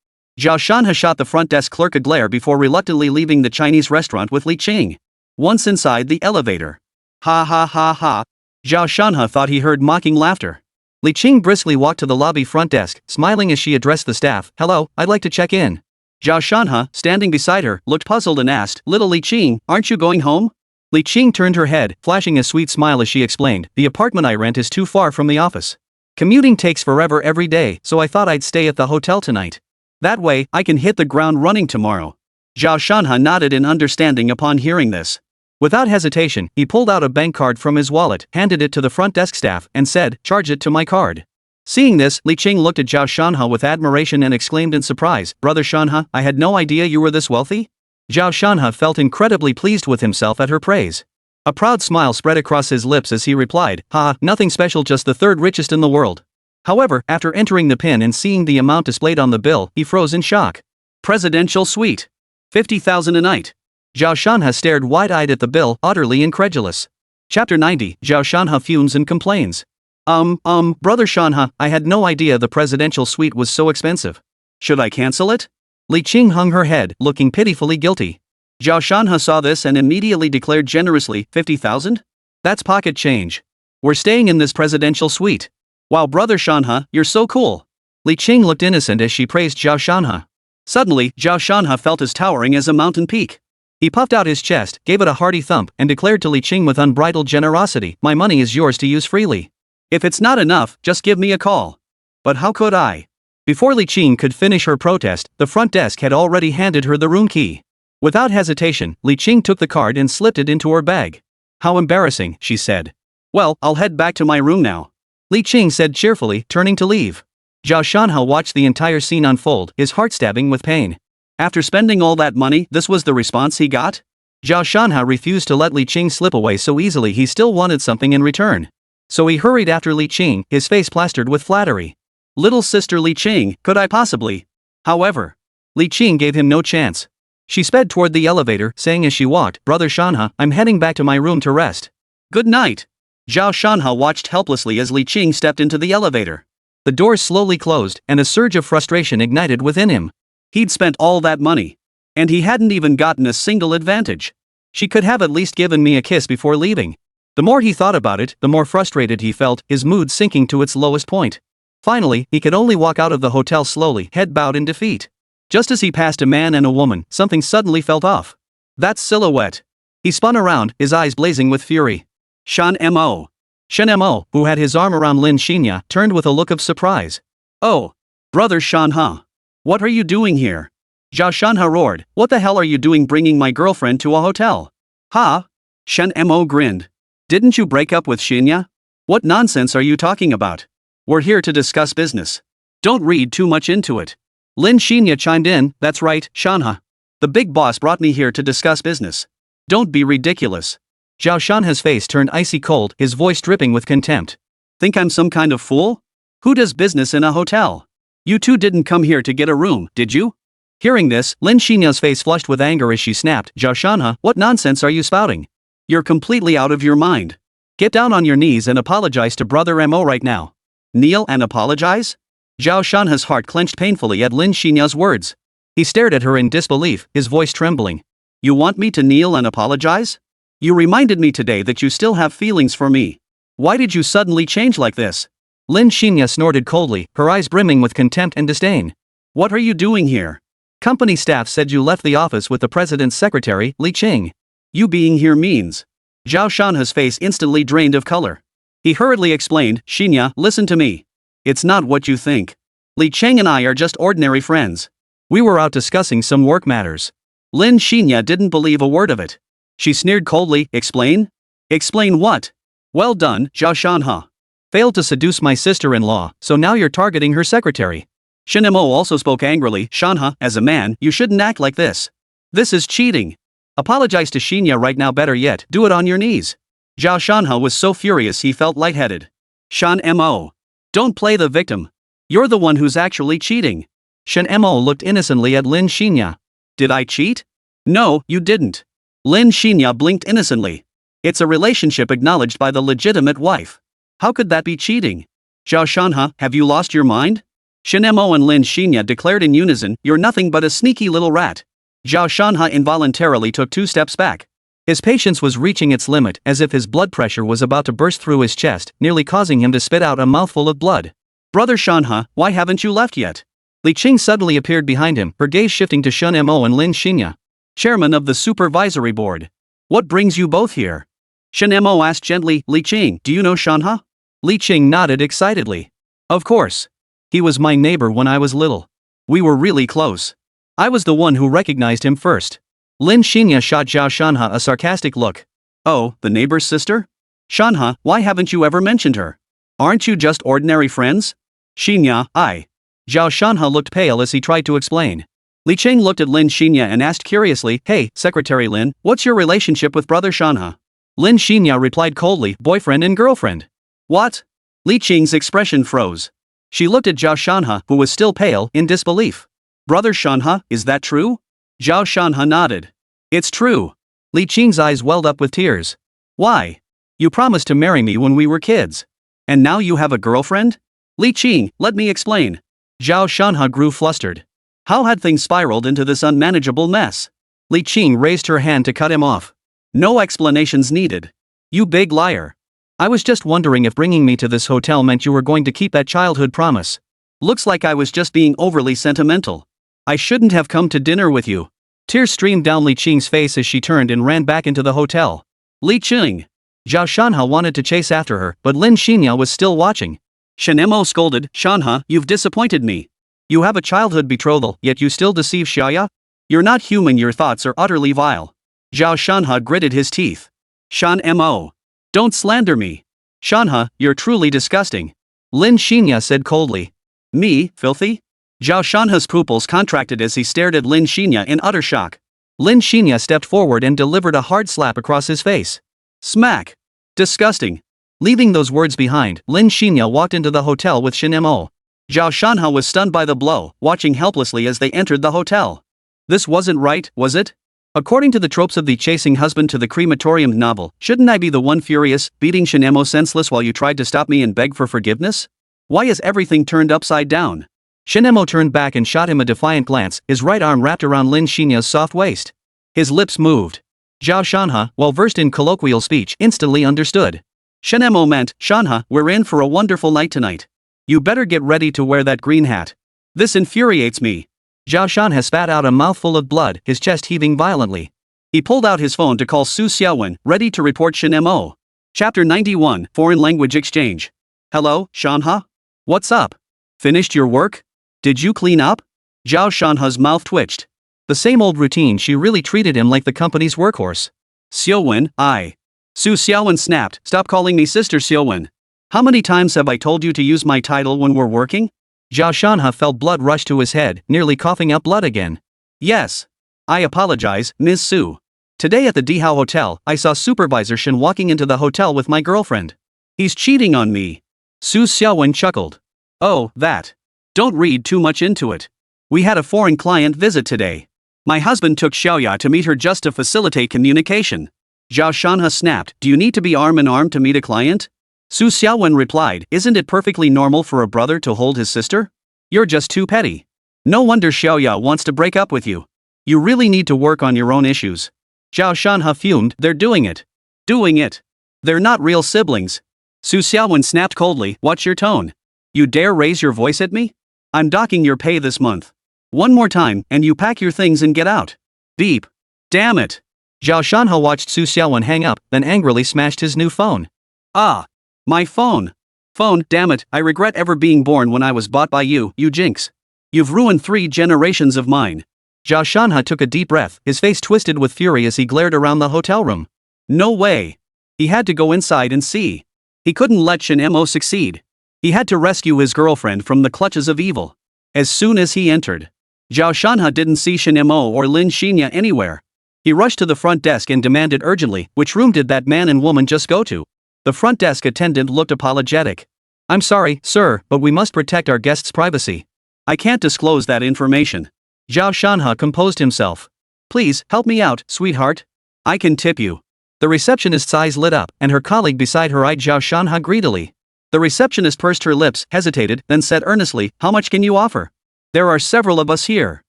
Zhao Shanhe shot the front desk clerk a glare before reluctantly leaving the Chinese restaurant with Li Qing. Once inside the elevator. Ha ha ha ha. Zhao Shanhe thought he heard mocking laughter. Li Qing briskly walked to the lobby front desk, smiling as she addressed the staff. "Hello, I'd like to check in." Zhao Shanhe, standing beside her, looked puzzled and asked, "Little Li Qing, aren't you going home?" Li Qing turned her head, flashing a sweet smile as she explained, "The apartment I rent is too far from the office. Commuting takes forever every day, so I thought I'd stay at the hotel tonight. That way, I can hit the ground running tomorrow." Zhao Shanhe nodded in understanding upon hearing this. Without hesitation, he pulled out a bank card from his wallet, handed it to the front desk staff, and said, "Charge it to my card." Seeing this, Li Qing looked at Zhao Shanhe with admiration and exclaimed in surprise, "Brother Shanhe, I had no idea you were this wealthy?" Zhao Shanhe felt incredibly pleased with himself at her praise. A proud smile spread across his lips as he replied, "Nothing special, just the third richest in the world." However, after entering the PIN and seeing the amount displayed on the bill, he froze in shock. Presidential suite. 50,000 a night. Zhao Shanhe stared wide-eyed at the bill, utterly incredulous. Chapter 90, Zhao Shanhe fumes and complains. Brother Shanhe, I had no idea the presidential suite was so expensive. Should I cancel it? Li Qing hung her head, looking pitifully guilty. Zhao Shanhe saw this and immediately declared generously, 50,000? That's pocket change. We're staying in this presidential suite. Wow, Brother Shanhe, you're so cool. Li Qing looked innocent as she praised Zhao Shanhe. Suddenly, Zhao Shanhe felt as towering as a mountain peak. He puffed out his chest, gave it a hearty thump, and declared to Li Qing with unbridled generosity, "My money is yours to use freely. If it's not enough, just give me a call." But how could I? Before Li Qing could finish her protest, the front desk had already handed her the room key. Without hesitation, Li Qing took the card and slipped it into her bag. "How embarrassing," she said. "Well, I'll head back to my room now," Li Qing said cheerfully, turning to leave. Zhao Shanhe watched the entire scene unfold, his heart stabbing with pain. After spending all that money, this was the response he got? Zhao Shanhe refused to let Li Qing slip away so easily. He still wanted something in return. So he hurried after Li Qing, his face plastered with flattery. "Little sister Li Qing, could I possibly?" However, Li Qing gave him no chance. She sped toward the elevator, saying as she walked, "Brother Shanhe, I'm heading back to my room to rest. Good night." Zhao Shanhe watched helplessly as Li Qing stepped into the elevator. The doors slowly closed, and a surge of frustration ignited within him. He'd spent all that money. And he hadn't even gotten a single advantage. She could have at least given me a kiss before leaving. The more he thought about it, the more frustrated he felt, his mood sinking to its lowest point. Finally, he could only walk out of the hotel slowly, head bowed in defeat. Just as he passed a man and a woman, something suddenly felt off. That silhouette. He spun around, his eyes blazing with fury. Shen Mo. Shen Mo, who had his arm around Lin Xinya, turned with a look of surprise. "Oh, Brother Shanhe. What are you doing here?" Zhao Shanhe roared, "What the hell are you doing bringing my girlfriend to a hotel?" "Ha?" Shen Mo grinned. "Didn't you break up with Xinya? What nonsense are you talking about? We're here to discuss business. Don't read too much into it." Lin Xinya chimed in, "That's right, Shanhe. The big boss brought me here to discuss business. Don't be ridiculous." Zhao Shanhe's face turned icy cold, his voice dripping with contempt. "Think I'm some kind of fool? Who does business in a hotel? You two didn't come here to get a room, did you?" Hearing this, Lin Xinya's face flushed with anger as she snapped, "Zhao Shanhe, what nonsense are you spouting? You're completely out of your mind. Get down on your knees and apologize to Brother Mo right now." Kneel and apologize? Zhao Shanhe's heart clenched painfully at Lin Xinya's words. He stared at her in disbelief, his voice trembling. You want me to kneel and apologize? You reminded me today that you still have feelings for me. Why did you suddenly change like this? Lin Xinya snorted coldly, her eyes brimming with contempt and disdain. What are you doing here? Company staff said you left the office with the president's secretary, Li Qing. You being here means. Zhao Shanhe's face instantly drained of color. He hurriedly explained, Xinya, listen to me. It's not what you think. Li Qing and I are just ordinary friends. We were out discussing some work matters. Lin Xinya didn't believe a word of it. She sneered coldly, explain? Explain what? Well done, Zhao Shanhe. Failed to seduce my sister-in-law, so now you're targeting her secretary. Shen Mo also spoke angrily, Shanhe, as a man, you shouldn't act like this. This is cheating. Apologize to Xinya right now, better yet, do it on your knees. Zhao Shanhe was so furious he felt lightheaded. Shen Mo. Don't play the victim. You're the one who's actually cheating. Shen Mo looked innocently at Lin Xinya. Did I cheat? No, you didn't. Lin Xinya blinked innocently. It's a relationship acknowledged by the legitimate wife. How could that be cheating? Zhao Shanhe, have you lost your mind? Shen Mo and Lin Xinya declared in unison, you're nothing but a sneaky little rat. Zhao Shanhe involuntarily took 2 steps back. His patience was reaching its limit, as if his blood pressure was about to burst through his chest, nearly causing him to spit out a mouthful of blood. Brother Shanhe, why haven't you left yet? Li Qing suddenly appeared behind him, her gaze shifting to Shen Mo and Lin Xinya. Chairman of the Supervisory Board. What brings you both here? Shen Mo asked gently, Li Qing, do you know Shanhe? Li Qing nodded excitedly. Of course. He was my neighbor when I was little. We were really close. I was the one who recognized him first. Lin Xinya shot Zhao Shanhe a sarcastic look. Oh, the neighbor's sister? Shanhe, why haven't you ever mentioned her? Aren't you just ordinary friends? Xinya, I. Zhao Shanhe looked pale as he tried to explain. Li Qing looked at Lin Xinya and asked curiously, Hey, Secretary Lin, what's your relationship with Brother Shanhe? Lin Xinya replied coldly, boyfriend and girlfriend. What? Li Qing's expression froze. She looked at Zhao Shanhe, who was still pale, in disbelief. Brother Shanhe, is that true? Zhao Shanhe nodded. It's true. Li Qing's eyes welled up with tears. Why? You promised to marry me when we were kids. And now you have a girlfriend? Li Qing, let me explain. Zhao Shanhe grew flustered. How had things spiraled into this unmanageable mess? Li Qing raised her hand to cut him off. No explanations needed. You big liar. I was just wondering if bringing me to this hotel meant you were going to keep that childhood promise. Looks like I was just being overly sentimental. I shouldn't have come to dinner with you. Tears streamed down Li Qing's face as she turned and ran back into the hotel. Li Qing. Zhao Shanhe wanted to chase after her, but Lin Xinya was still watching. Shen Mo scolded, Shanhe, you've disappointed me. You have a childhood betrothal, yet you still deceive Xiaoya? You're not human, your thoughts are utterly vile. Zhao Shanhe gritted his teeth. Shen Mo. Don't slander me. Shanhe, you're truly disgusting. Lin Xinya said coldly. Me, filthy? Zhao Shanhe's pupils contracted as he stared at Lin Xinya in utter shock. Lin Xinya stepped forward and delivered a hard slap across his face. Smack. Disgusting. Leaving those words behind, Lin Xinya walked into the hotel with Shen Mo. Zhao Shanhe was stunned by the blow, watching helplessly as they entered the hotel. This wasn't right, was it? According to the tropes of the chasing husband to the crematorium novel, shouldn't I be the one furious, beating Shen Mo senseless while you tried to stop me and beg for forgiveness? Why is everything turned upside down? Shen Mo turned back and shot him a defiant glance, his right arm wrapped around Lin Xinya's soft waist. His lips moved. Zhao Shanhe, well versed in colloquial speech, instantly understood. Shen Mo meant, Shanhe, we're in for a wonderful night tonight. You better get ready to wear that green hat. This infuriates me. Zhao Shanhe spat out a mouthful of blood, his chest heaving violently. He pulled out his phone to call Su Xiaowen, ready to report Shen Mo. Chapter 91, Foreign Language Exchange. Hello, Shanhe? What's up? Finished your work? Did you clean up? Zhao Shanhe's mouth twitched. The same old routine, she really treated him like the company's workhorse. Xiaowen, I. Su Xiaowen snapped, stop calling me Sister Xiaowen. How many times have I told you to use my title when we're working? Zhao Shanhe felt blood rush to his head, nearly coughing up blood again. Yes. I apologize, Ms. Su. Today at the Dihao Hotel, I saw Supervisor Shen walking into the hotel with my girlfriend. He's cheating on me. Su Xiaowen chuckled. Oh, that. Don't read too much into it. We had a foreign client visit today. My husband took Xiaoya to meet her just to facilitate communication. Zhao Shanhe snapped, do you need to be arm in arm to meet a client? Su Xiaowen replied, isn't it perfectly normal for a brother to hold his sister? You're just too petty. No wonder Xiaoya wants to break up with you. You really need to work on your own issues. Zhao Shanhe fumed, they're doing it. Doing it. They're not real siblings. Su Xiaowen snapped coldly, what's your tone? You dare raise your voice at me? I'm docking your pay this month. One more time, and you pack your things and get out. Beep. Damn it. Zhao Shanhe watched Su Xiaowen hang up, then angrily smashed his new phone. Ah. My phone. Phone, damn it, I regret ever being born when I was bought by you, you jinx. You've ruined 3 generations of mine. Zhao Shanhe took a deep breath, his face twisted with fury as he glared around the hotel room. No way. He had to go inside and see. He couldn't let Shen Mo succeed. He had to rescue his girlfriend from the clutches of evil. As soon as he entered, Zhao Shanhe didn't see Shen Mo or Lin Xinya anywhere. He rushed to the front desk and demanded urgently, which room did that man and woman just go to? The front desk attendant looked apologetic. I'm sorry, sir, but we must protect our guests' privacy. I can't disclose that information. Zhao Shanhe composed himself. Please, help me out, sweetheart. I can tip you. The receptionist's eyes lit up, and her colleague beside her eyed Zhao Shanhe greedily. The receptionist pursed her lips, hesitated, then said earnestly, how much can you offer? There are several of us here.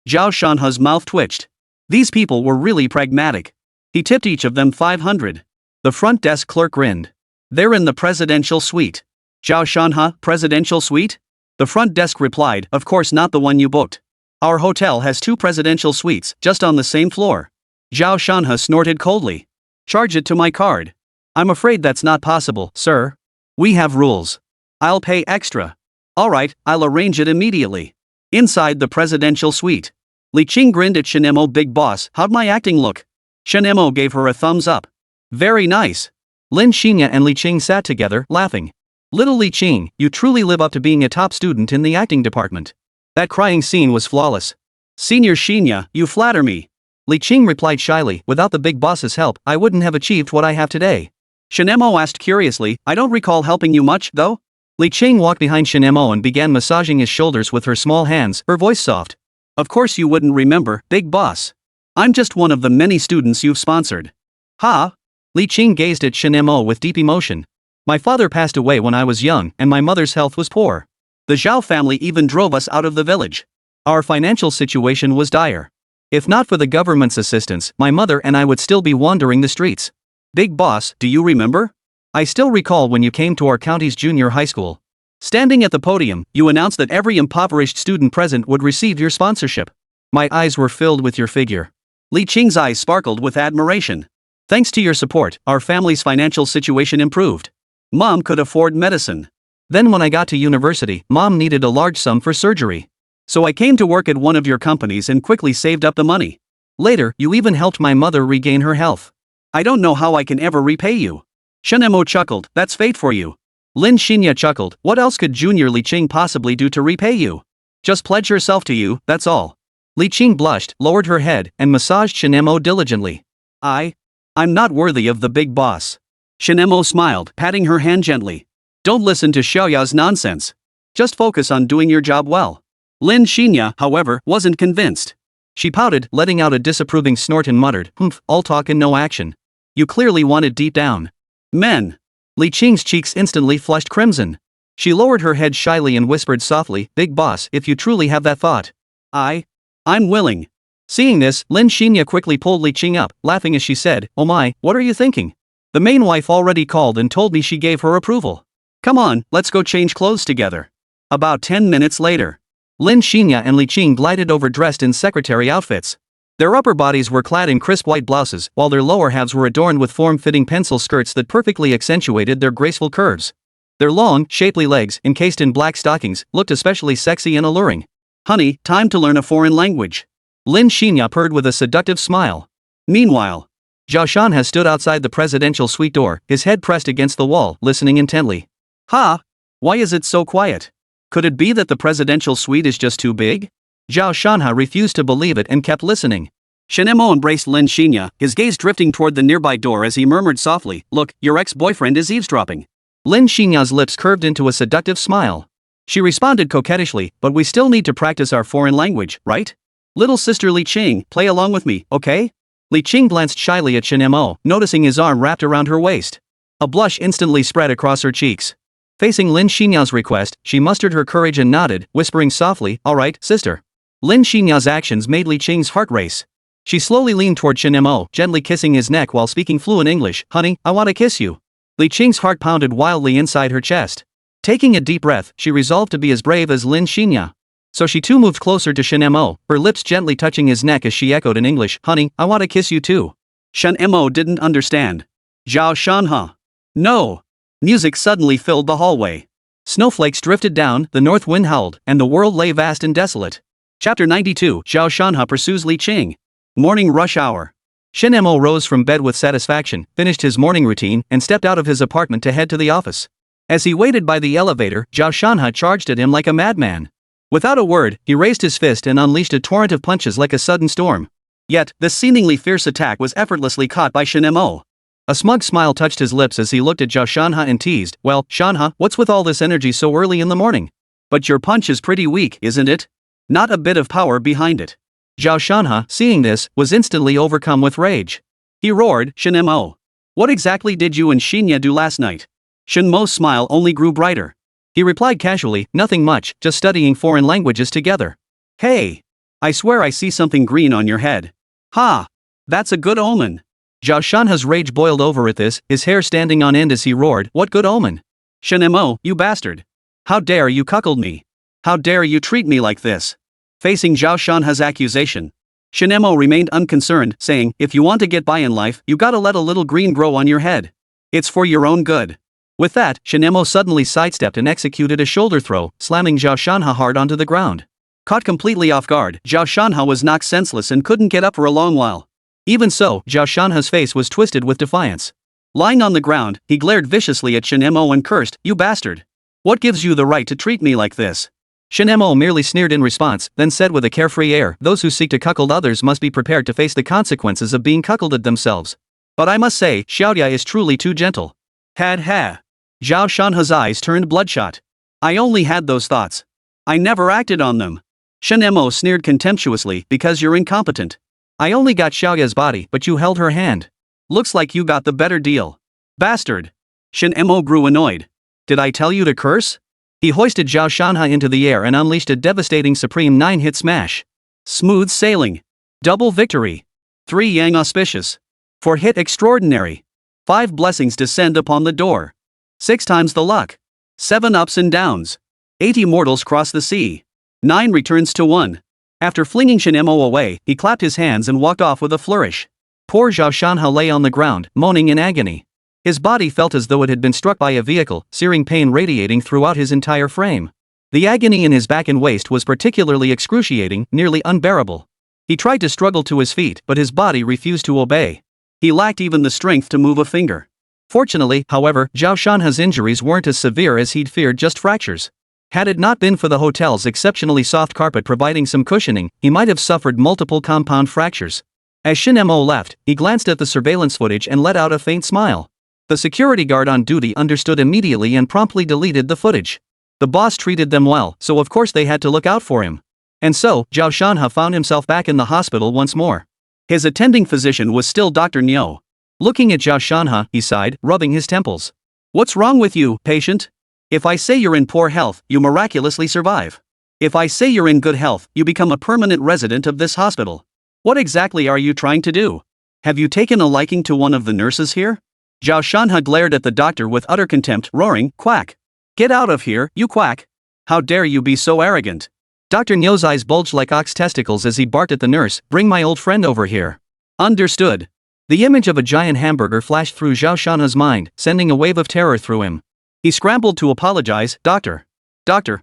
Zhao Shanhe's mouth twitched. These people were really pragmatic. He tipped each of them 500. The front desk clerk grinned. They're in the presidential suite. Zhao Shanhe, presidential suite? The front desk replied, of course not the one you booked. Our hotel has 2 presidential suites, just on the same floor. Zhao Shanhe snorted coldly. Charge it to my card. I'm afraid that's not possible, sir. We have rules. I'll pay extra. Alright, I'll arrange it immediately. Inside the presidential suite. Li Qing grinned at Shen Mo. Big boss, how'd my acting look? Shen Mo gave her a thumbs up. Very nice. Lin Xinya and Li Qing sat together, laughing. Little Li Qing, you truly live up to being a top student in the acting department. That crying scene was flawless. Senior Xinya, you flatter me. Li Qing replied shyly, without the big boss's help, I wouldn't have achieved what I have today. Shen Mo asked curiously, I don't recall helping you much, though? Li Qing walked behind Shen Mo and began massaging his shoulders with her small hands, her voice soft. Of course you wouldn't remember, big boss. I'm just one of the many students you've sponsored. Ha? Li Qing gazed at Shen Mo with deep emotion. My father passed away when I was young, and my mother's health was poor. The Zhao family even drove us out of the village. Our financial situation was dire. If not for the government's assistance, my mother and I would still be wandering the streets. Big boss, do you remember? I still recall when you came to our county's junior high school. Standing at the podium, you announced that every impoverished student present would receive your sponsorship. My eyes were filled with your figure. Li Qing's eyes sparkled with admiration. Thanks to your support, our family's financial situation improved. Mom could afford medicine. Then when I got to university, Mom needed a large sum for surgery. So I came to work at one of your companies and quickly saved up the money. Later, you even helped my mother regain her health. I don't know how I can ever repay you. Shen Mo chuckled, that's fate for you. Lin Xinya chuckled, what else could Junior Li Qing possibly do to repay you? Just pledge herself to you, that's all. Li Qing blushed, lowered her head, and massaged Shen Mo diligently. I'm not worthy of the big boss. Shen Mo smiled, patting her hand gently. Don't listen to Xiaoya's nonsense. Just focus on doing your job well. Lin Xinya, however, wasn't convinced. She pouted, letting out a disapproving snort and muttered, all talk and no action. You clearly want it deep down. Men. Li Qing's cheeks instantly flushed crimson. She lowered her head shyly and whispered softly, big boss, if you truly have that thought. I'm willing. Seeing this, Lin Xinya quickly pulled Li Qing up, laughing as she said, oh my, what are you thinking? The main wife already called and told me she gave her approval. Come on, let's go change clothes together. About 10 minutes later, Lin Xinya and Li Qing glided over dressed in secretary outfits. Their upper bodies were clad in crisp white blouses, while their lower halves were adorned with form-fitting pencil skirts that perfectly accentuated their graceful curves. Their long, shapely legs, encased in black stockings, looked especially sexy and alluring. Honey, time to learn a foreign language. Lin Xinya purred with a seductive smile. Meanwhile, Zhao Shanhe stood outside the presidential suite door, his head pressed against the wall, listening intently. Why is it so quiet? Could it be that the presidential suite is just too big? Zhao Shanhe refused to believe it and kept listening. Shen Mo embraced Lin Xinya, his gaze drifting toward the nearby door as he murmured softly, look, your ex-boyfriend is eavesdropping. Lin Xinya's lips curved into a seductive smile. She responded coquettishly, but we still need to practice our foreign language, right? Little sister Li Qing, play along with me, okay? Li Qing glanced shyly at Shen Mo, noticing his arm wrapped around her waist. A blush instantly spread across her cheeks. Facing Lin Xinya's request, she mustered her courage and nodded, whispering softly, "All right, sister." Lin Xinya's actions made Li Qing's heart race. She slowly leaned toward Shen Mo, gently kissing his neck while speaking fluent English. "Honey, I want to kiss you." Li Qing's heart pounded wildly inside her chest. Taking a deep breath, she resolved to be as brave as Lin Xinya. So she too moved closer to Shen Mo, her lips gently touching his neck as she echoed in English, "Honey, I want to kiss you too." Shen Mo didn't understand. Zhao Shanhe. No. Music suddenly filled the hallway. Snowflakes drifted down, the north wind howled, and the world lay vast and desolate. Chapter 92. Zhao Shanhe pursues Li Qing. Morning rush hour. Shen Mo rose from bed with satisfaction, finished his morning routine, and stepped out of his apartment to head to the office. As he waited by the elevator, Zhao Shanhe charged at him like a madman. Without a word, he raised his fist and unleashed a torrent of punches like a sudden storm. Yet, this seemingly fierce attack was effortlessly caught by Shen Mo. A smug smile touched his lips as he looked at Zhao Shanhe and teased, "Well, Shanhe, what's with all this energy so early in the morning? But your punch is pretty weak, isn't it? Not a bit of power behind it." Zhao Shanhe, seeing this, was instantly overcome with rage. He roared, "Shen Mo, what exactly did you and Xinya do last night?" Shen Mo's smile only grew brighter. He replied casually, "Nothing much, just studying foreign languages together." "Hey! I swear I see something green on your head." "Ha! That's a good omen." Zhao Shanhe's rage boiled over at this, his hair standing on end as he roared, "What good omen? Shen Mo, you bastard! How dare you cuckold me? How dare you treat me like this?" Facing Zhao Shanhe's accusation, Shen Mo remained unconcerned, saying, "If you want to get by in life, you gotta let a little green grow on your head. It's for your own good." With that, Shen Mo suddenly sidestepped and executed a shoulder throw, slamming Zhao Shanhe hard onto the ground. Caught completely off guard, Zhao Shanhe was knocked senseless and couldn't get up for a long while. Even so, Zhao Shanhe's face was twisted with defiance. Lying on the ground, he glared viciously at Shen Mo and cursed, "You bastard! What gives you the right to treat me like this?" Shen Mo merely sneered in response, then said with a carefree air, "Those who seek to cuckold others must be prepared to face the consequences of being cuckolded themselves. But I must say, Xiaodia is truly too gentle." Had ha. Zhao Shanhe's eyes turned bloodshot. "I only had those thoughts. I never acted on them." Shen Mo sneered contemptuously, "Because you're incompetent. I only got Xiaoya's body, but you held her hand. Looks like you got the better deal. Bastard." Shen Mo grew annoyed. "Did I tell you to curse?" He hoisted Zhao Shanhe into the air and unleashed a devastating supreme 9-hit smash. Smooth sailing. Double victory. 3 yang auspicious. 4 hit extraordinary. 5 blessings descend upon the door. 6 times the luck. 7 ups and downs. 80 mortals cross the sea. 9 returns to 1. After flinging Shen Mo away, he clapped his hands and walked off with a flourish. Poor Zhao Shanhe lay on the ground, moaning in agony. His body felt as though it had been struck by a vehicle, searing pain radiating throughout his entire frame. The agony in his back and waist was particularly excruciating, nearly unbearable. He tried to struggle to his feet, but his body refused to obey. He lacked even the strength to move a finger. Fortunately, however, Zhao Shanhe's injuries weren't as severe as he'd feared, just fractures. Had it not been for the hotel's exceptionally soft carpet providing some cushioning, he might have suffered multiple compound fractures. As Shen Mo left, he glanced at the surveillance footage and let out a faint smile. The security guard on duty understood immediately and promptly deleted the footage. The boss treated them well, so of course they had to look out for him. And so, Zhao Shanhe found himself back in the hospital once more. His attending physician was still Dr. Niu. Looking at Zhao Shanhe, he sighed, rubbing his temples. "What's wrong with you, patient? If I say you're in poor health, you miraculously survive. If I say you're in good health, you become a permanent resident of this hospital. What exactly are you trying to do? Have you taken a liking to one of the nurses here?" Zhao Shanhe glared at the doctor with utter contempt, roaring, "Quack! Get out of here, you quack! How dare you be so arrogant?" Dr. Niu's eyes bulged like ox testicles as he barked at the nurse, "Bring my old friend over here." Understood. The image of a giant hamburger flashed through Zhao Shanhe's mind, sending a wave of terror through him. He scrambled to apologize, Doctor,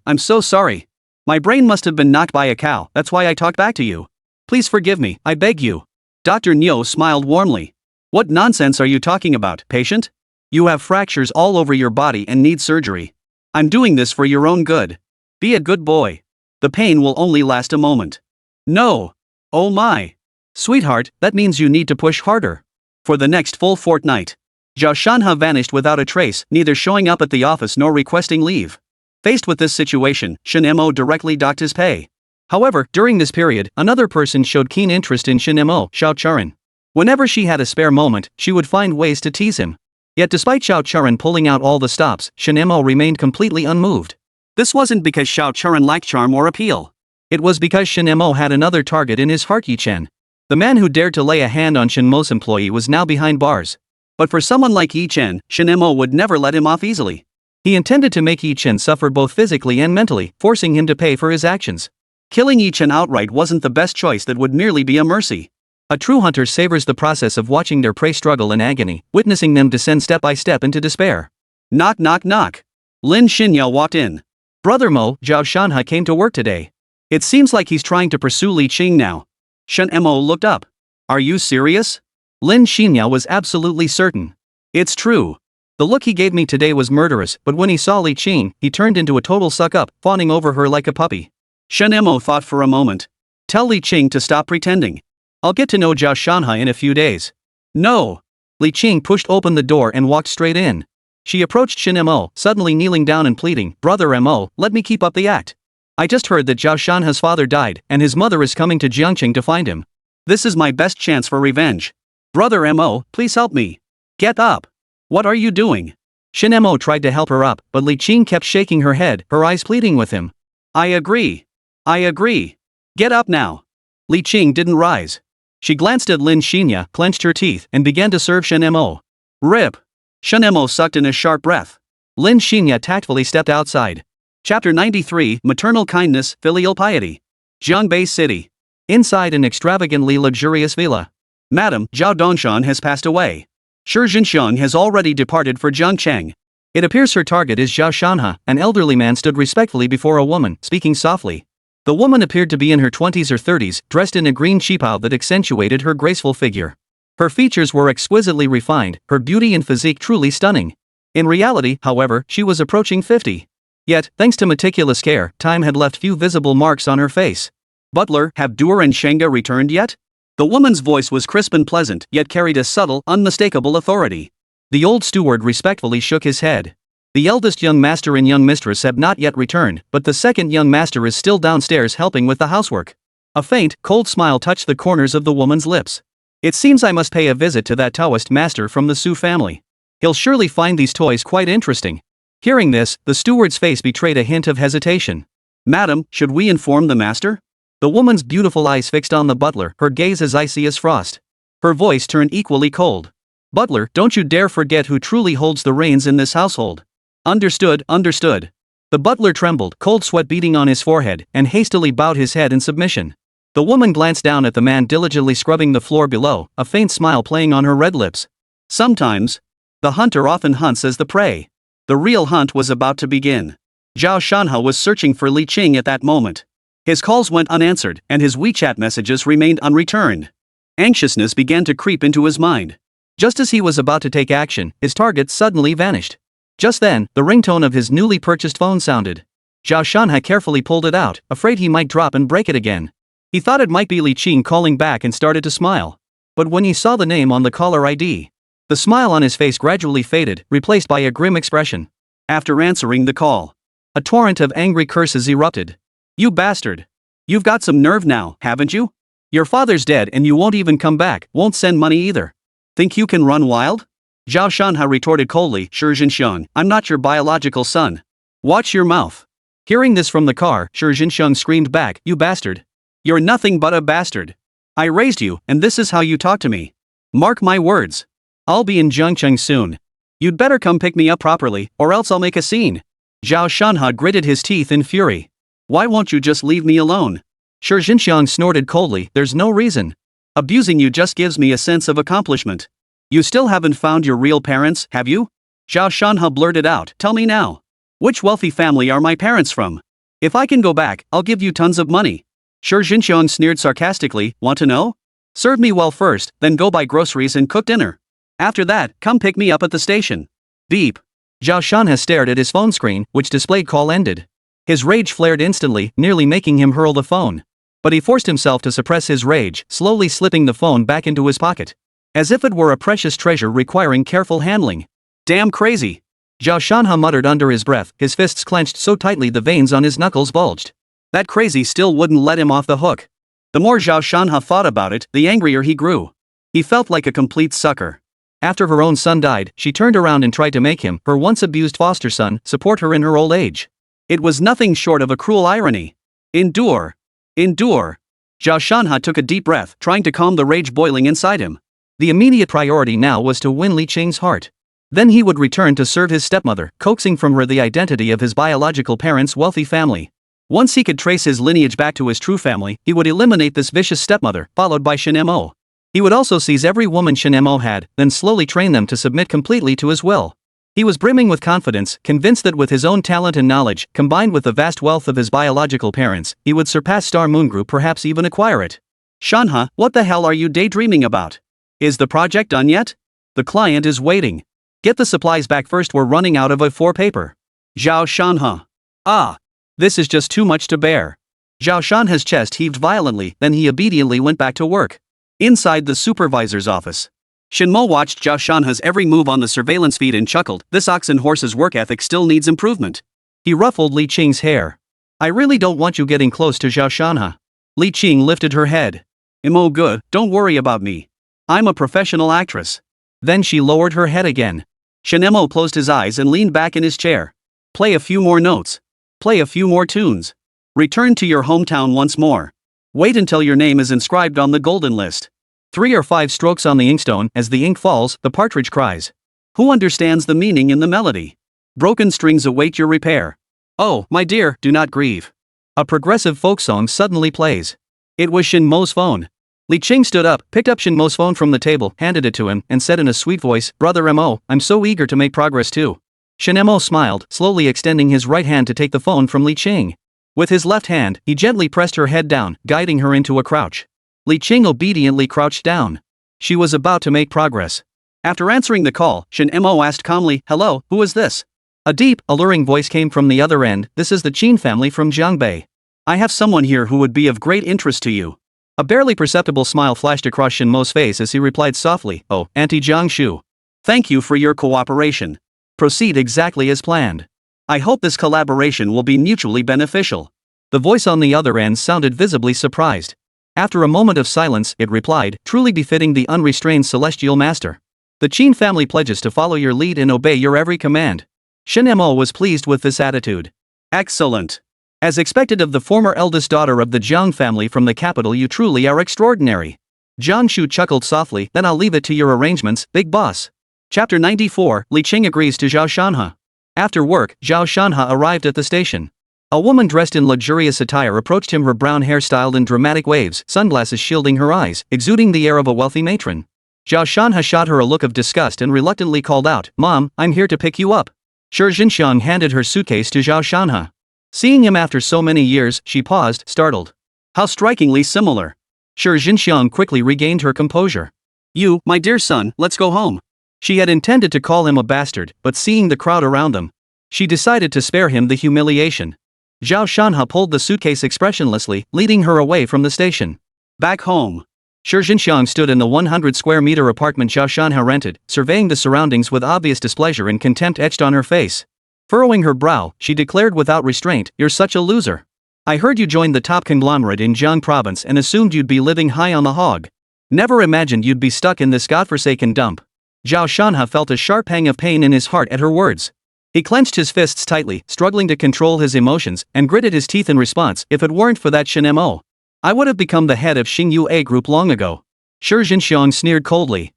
I'm so sorry. My brain must have been knocked by a cow, that's why I talked back to you. Please forgive me, I beg you." Dr. Niu smiled warmly. "What nonsense are you talking about, patient? You have fractures all over your body and need surgery. I'm doing this for your own good. Be a good boy. The pain will only last a moment." "No. Oh my. Sweetheart, that means you need to push harder." For the next full fortnight, Zhao Shanhe vanished without a trace, neither showing up at the office nor requesting leave. Faced with this situation, Shen Mo directly docked his pay. However, during this period, another person showed keen interest in Shen Mo, Xiaowen. Whenever she had a spare moment, she would find ways to tease him. Yet despite Xiaowen pulling out all the stops, Shen Mo remained completely unmoved. This wasn't because Xiaowen lacked charm or appeal. It was because Shen Mo had another target in his heart. Yi-chen. The man who dared to lay a hand on Shen Mo's employee was now behind bars. But for someone like Yi-chen, Shen Mo would never let him off easily. He intended to make Yi-chen suffer both physically and mentally, forcing him to pay for his actions. Killing Yi-chen outright wasn't the best choice that would merely be a mercy. A true hunter savors the process of watching their prey struggle in agony, witnessing them descend step by step into despair. Knock knock knock. Lin Xinyao walked in. Brother Mo, Zhao Shanhe came to work today. It seems like he's trying to pursue Li Qing now. Shen Mo looked up. Are you serious? Lin Xinyao was absolutely certain. It's true. The look he gave me today was murderous, but when he saw Li Qing, he turned into a total suck-up, fawning over her like a puppy. Shen Mo thought for a moment. Tell Li Qing to stop pretending. I'll get to know Zhao Shanhe in a few days. No. Li Qing pushed open the door and walked straight in. She approached Shen Mo, suddenly kneeling down and pleading, Brother Mo, let me keep up the act. I just heard that Zhao Shanhe's father died, and his mother is coming to Jiangqing to find him. This is my best chance for revenge. Brother Mo, please help me. Get up. What are you doing? Shen Mo tried to help her up, but Li Qing kept shaking her head, her eyes pleading with him. I agree. I agree. Get up now. Li Qing didn't rise. She glanced at Lin Xinyao, clenched her teeth, and began to serve Shen Mo. Rip. Shen Mo sucked in a sharp breath. Lin Xinyao tactfully stepped outside. Chapter 93, Maternal Kindness, Filial Piety. Jiangbei City. Inside an extravagantly luxurious villa. Madam, Zhao Dongshan has passed away. Shi Jinxiang has already departed for Jiangcheng. It appears her target is Zhao Shanhe. An elderly man stood respectfully before a woman, speaking softly. The woman appeared to be in her 20s or 30s, dressed in a green qipao that accentuated her graceful figure. Her features were exquisitely refined, her beauty and physique truly stunning. In reality, however, she was approaching 50. Yet, thanks to meticulous care, time had left few visible marks on her face. Butler, have Duer and Shenga returned yet? The woman's voice was crisp and pleasant, yet carried a subtle, unmistakable authority. The old steward respectfully shook his head. The eldest young master and young mistress have not yet returned, but the second young master is still downstairs helping with the housework. A faint, cold smile touched the corners of the woman's lips. It seems I must pay a visit to that Daoist master from the Su family. He'll surely find these toys quite interesting. Hearing this, the steward's face betrayed a hint of hesitation. Madam, should we inform the master? The woman's beautiful eyes fixed on the butler, her gaze as icy as frost. Her voice turned equally cold. Butler, don't you dare forget who truly holds the reins in this household. Understood, understood. The butler trembled, cold sweat beading on his forehead, and hastily bowed his head in submission. The woman glanced down at the man diligently scrubbing the floor below, a faint smile playing on her red lips. Sometimes, the hunter often hunts as the prey. The real hunt was about to begin. Zhao Shanhe was searching for Li Qing at that moment. His calls went unanswered, and his WeChat messages remained unreturned. Anxiousness began to creep into his mind. Just as he was about to take action, his target suddenly vanished. Just then, the ringtone of his newly purchased phone sounded. Zhao Shanhe carefully pulled it out, afraid he might drop and break it again. He thought it might be Li Qing calling back and started to smile. But when he saw the name on the caller ID, the smile on his face gradually faded, replaced by a grim expression. After answering the call, a torrent of angry curses erupted. You bastard! You've got some nerve now, haven't you? Your father's dead and you won't even come back, won't send money either. Think you can run wild? Zhao Shanhe retorted coldly, Shi Jinxiang, I'm not your biological son. Watch your mouth. Hearing this from the car, Shi Jinxiang screamed back, you bastard. You're nothing but a bastard. I raised you, and this is how you talk to me. Mark my words. I'll be in Jiangcheng soon. You'd better come pick me up properly, or else I'll make a scene. Zhao Shanhe gritted his teeth in fury. Why won't you just leave me alone? Shi Jinxiang snorted coldly, there's no reason. Abusing you just gives me a sense of accomplishment. You still haven't found your real parents, have you? Zhao Shanhe blurted out, tell me now. Which wealthy family are my parents from? If I can go back, I'll give you tons of money. Shi Jinxiang sneered sarcastically, want to know? Serve me well first, then go buy groceries and cook dinner. After that, come pick me up at the station. Beep. Zhao Shanhe stared at his phone screen, which displayed call ended. His rage flared instantly, nearly making him hurl the phone. But he forced himself to suppress his rage, slowly slipping the phone back into his pocket. As if it were a precious treasure requiring careful handling. Damn crazy. Zhao Shanhe muttered under his breath, his fists clenched so tightly the veins on his knuckles bulged. That crazy still wouldn't let him off the hook. The more Zhao Shanhe thought about it, the angrier he grew. He felt like a complete sucker. After her own son died, she turned around and tried to make him, her once abused foster son, support her in her old age. It was nothing short of a cruel irony. Endure. Endure. Zhao Shanhe took a deep breath, trying to calm the rage boiling inside him. The immediate priority now was to win Li Qing's heart. Then he would return to serve his stepmother, coaxing from her the identity of his biological parents' wealthy family. Once he could trace his lineage back to his true family, he would eliminate this vicious stepmother, followed by Shen Mo. He would also seize every woman Shen Mo had, then slowly train them to submit completely to his will. He was brimming with confidence, convinced that with his own talent and knowledge, combined with the vast wealth of his biological parents, he would surpass Star Moon Group, perhaps even acquire it. Shanhe, what the hell are you daydreaming about? Is the project done yet? The client is waiting. Get the supplies back first, we're running out of A4 paper. Zhao Shanhe. Ah. This is just too much to bear. Zhao Shanhe's chest heaved violently, then he obediently went back to work. Inside the supervisor's office, Shen Mo watched Zhao Shanhe's every move on the surveillance feed and chuckled, this ox and horse's work ethic still needs improvement. He ruffled Li Qing's hair. I really don't want you getting close to Zhao Shanhe. Li Qing lifted her head. Mo good, don't worry about me. I'm a professional actress. Then she lowered her head again. Shen Mo closed his eyes and leaned back in his chair. Play a few more notes. Play a few more tunes. Return to your hometown once more. Wait until your name is inscribed on the golden list. 3 or 5 strokes on the inkstone, as the ink falls, the partridge cries. Who understands the meaning in the melody? Broken strings await your repair. Oh, my dear, do not grieve. A progressive folk song suddenly plays. It was Shen Mo's phone. Li Qing stood up, picked up Shen Mo's phone from the table, handed it to him, and said in a sweet voice, Brother Mo, I'm so eager to make progress too. Shen Mo smiled, slowly extending his right hand to take the phone from Li Qing. With his left hand, he gently pressed her head down, guiding her into a crouch. Li Qing obediently crouched down. She was about to make progress. After answering the call, Shen Mo asked calmly, Hello, who is this? A deep, alluring voice came from the other end, This is the Qin family from Jiangbei. I have someone here who would be of great interest to you. A barely perceptible smile flashed across Shen Mo's face as he replied softly, Oh, Auntie Jiangshu. Thank you for your cooperation. Proceed exactly as planned. I hope this collaboration will be mutually beneficial. The voice on the other end sounded visibly surprised. After a moment of silence, it replied, Truly befitting the unrestrained celestial master. The Qin family pledges to follow your lead and obey your every command. Shen Mo was pleased with this attitude. Excellent. As expected of the former eldest daughter of the Jiang family from the capital, you truly are extraordinary. Jiangshu chuckled softly, Then I'll leave it to your arrangements, big boss. Chapter 94, Li Qing agrees to Zhao Shanhe. After work, Zhao Shanhe arrived at the station. A woman dressed in luxurious attire approached him, her brown hair styled in dramatic waves, sunglasses shielding her eyes, exuding the air of a wealthy matron. Zhao Shanhe shot her a look of disgust and reluctantly called out, Mom, I'm here to pick you up. Shi Jinxiang handed her suitcase to Zhao Shanhe. Seeing him after so many years, she paused, startled. How strikingly similar. Shi Jinxiang quickly regained her composure. You, my dear son, let's go home. She had intended to call him a bastard, but seeing the crowd around them, she decided to spare him the humiliation. Zhao Shanhe pulled the suitcase expressionlessly, leading her away from the station. Back home. Shi Jinxiang stood in the 100-square-meter apartment Zhao Shanhe rented, surveying the surroundings with obvious displeasure and contempt etched on her face. Furrowing her brow, she declared without restraint, You're such a loser. I heard you joined the top conglomerate in Jiang province and assumed you'd be living high on the hog. Never imagined you'd be stuck in this godforsaken dump. Zhao Shanhe felt a sharp pang of pain in his heart at her words. He clenched his fists tightly, struggling to control his emotions, and gritted his teeth in response. If it weren't for that Shen Mo, I would have become the head of Xingyu A Group long ago. Shi Jinxiang sneered coldly.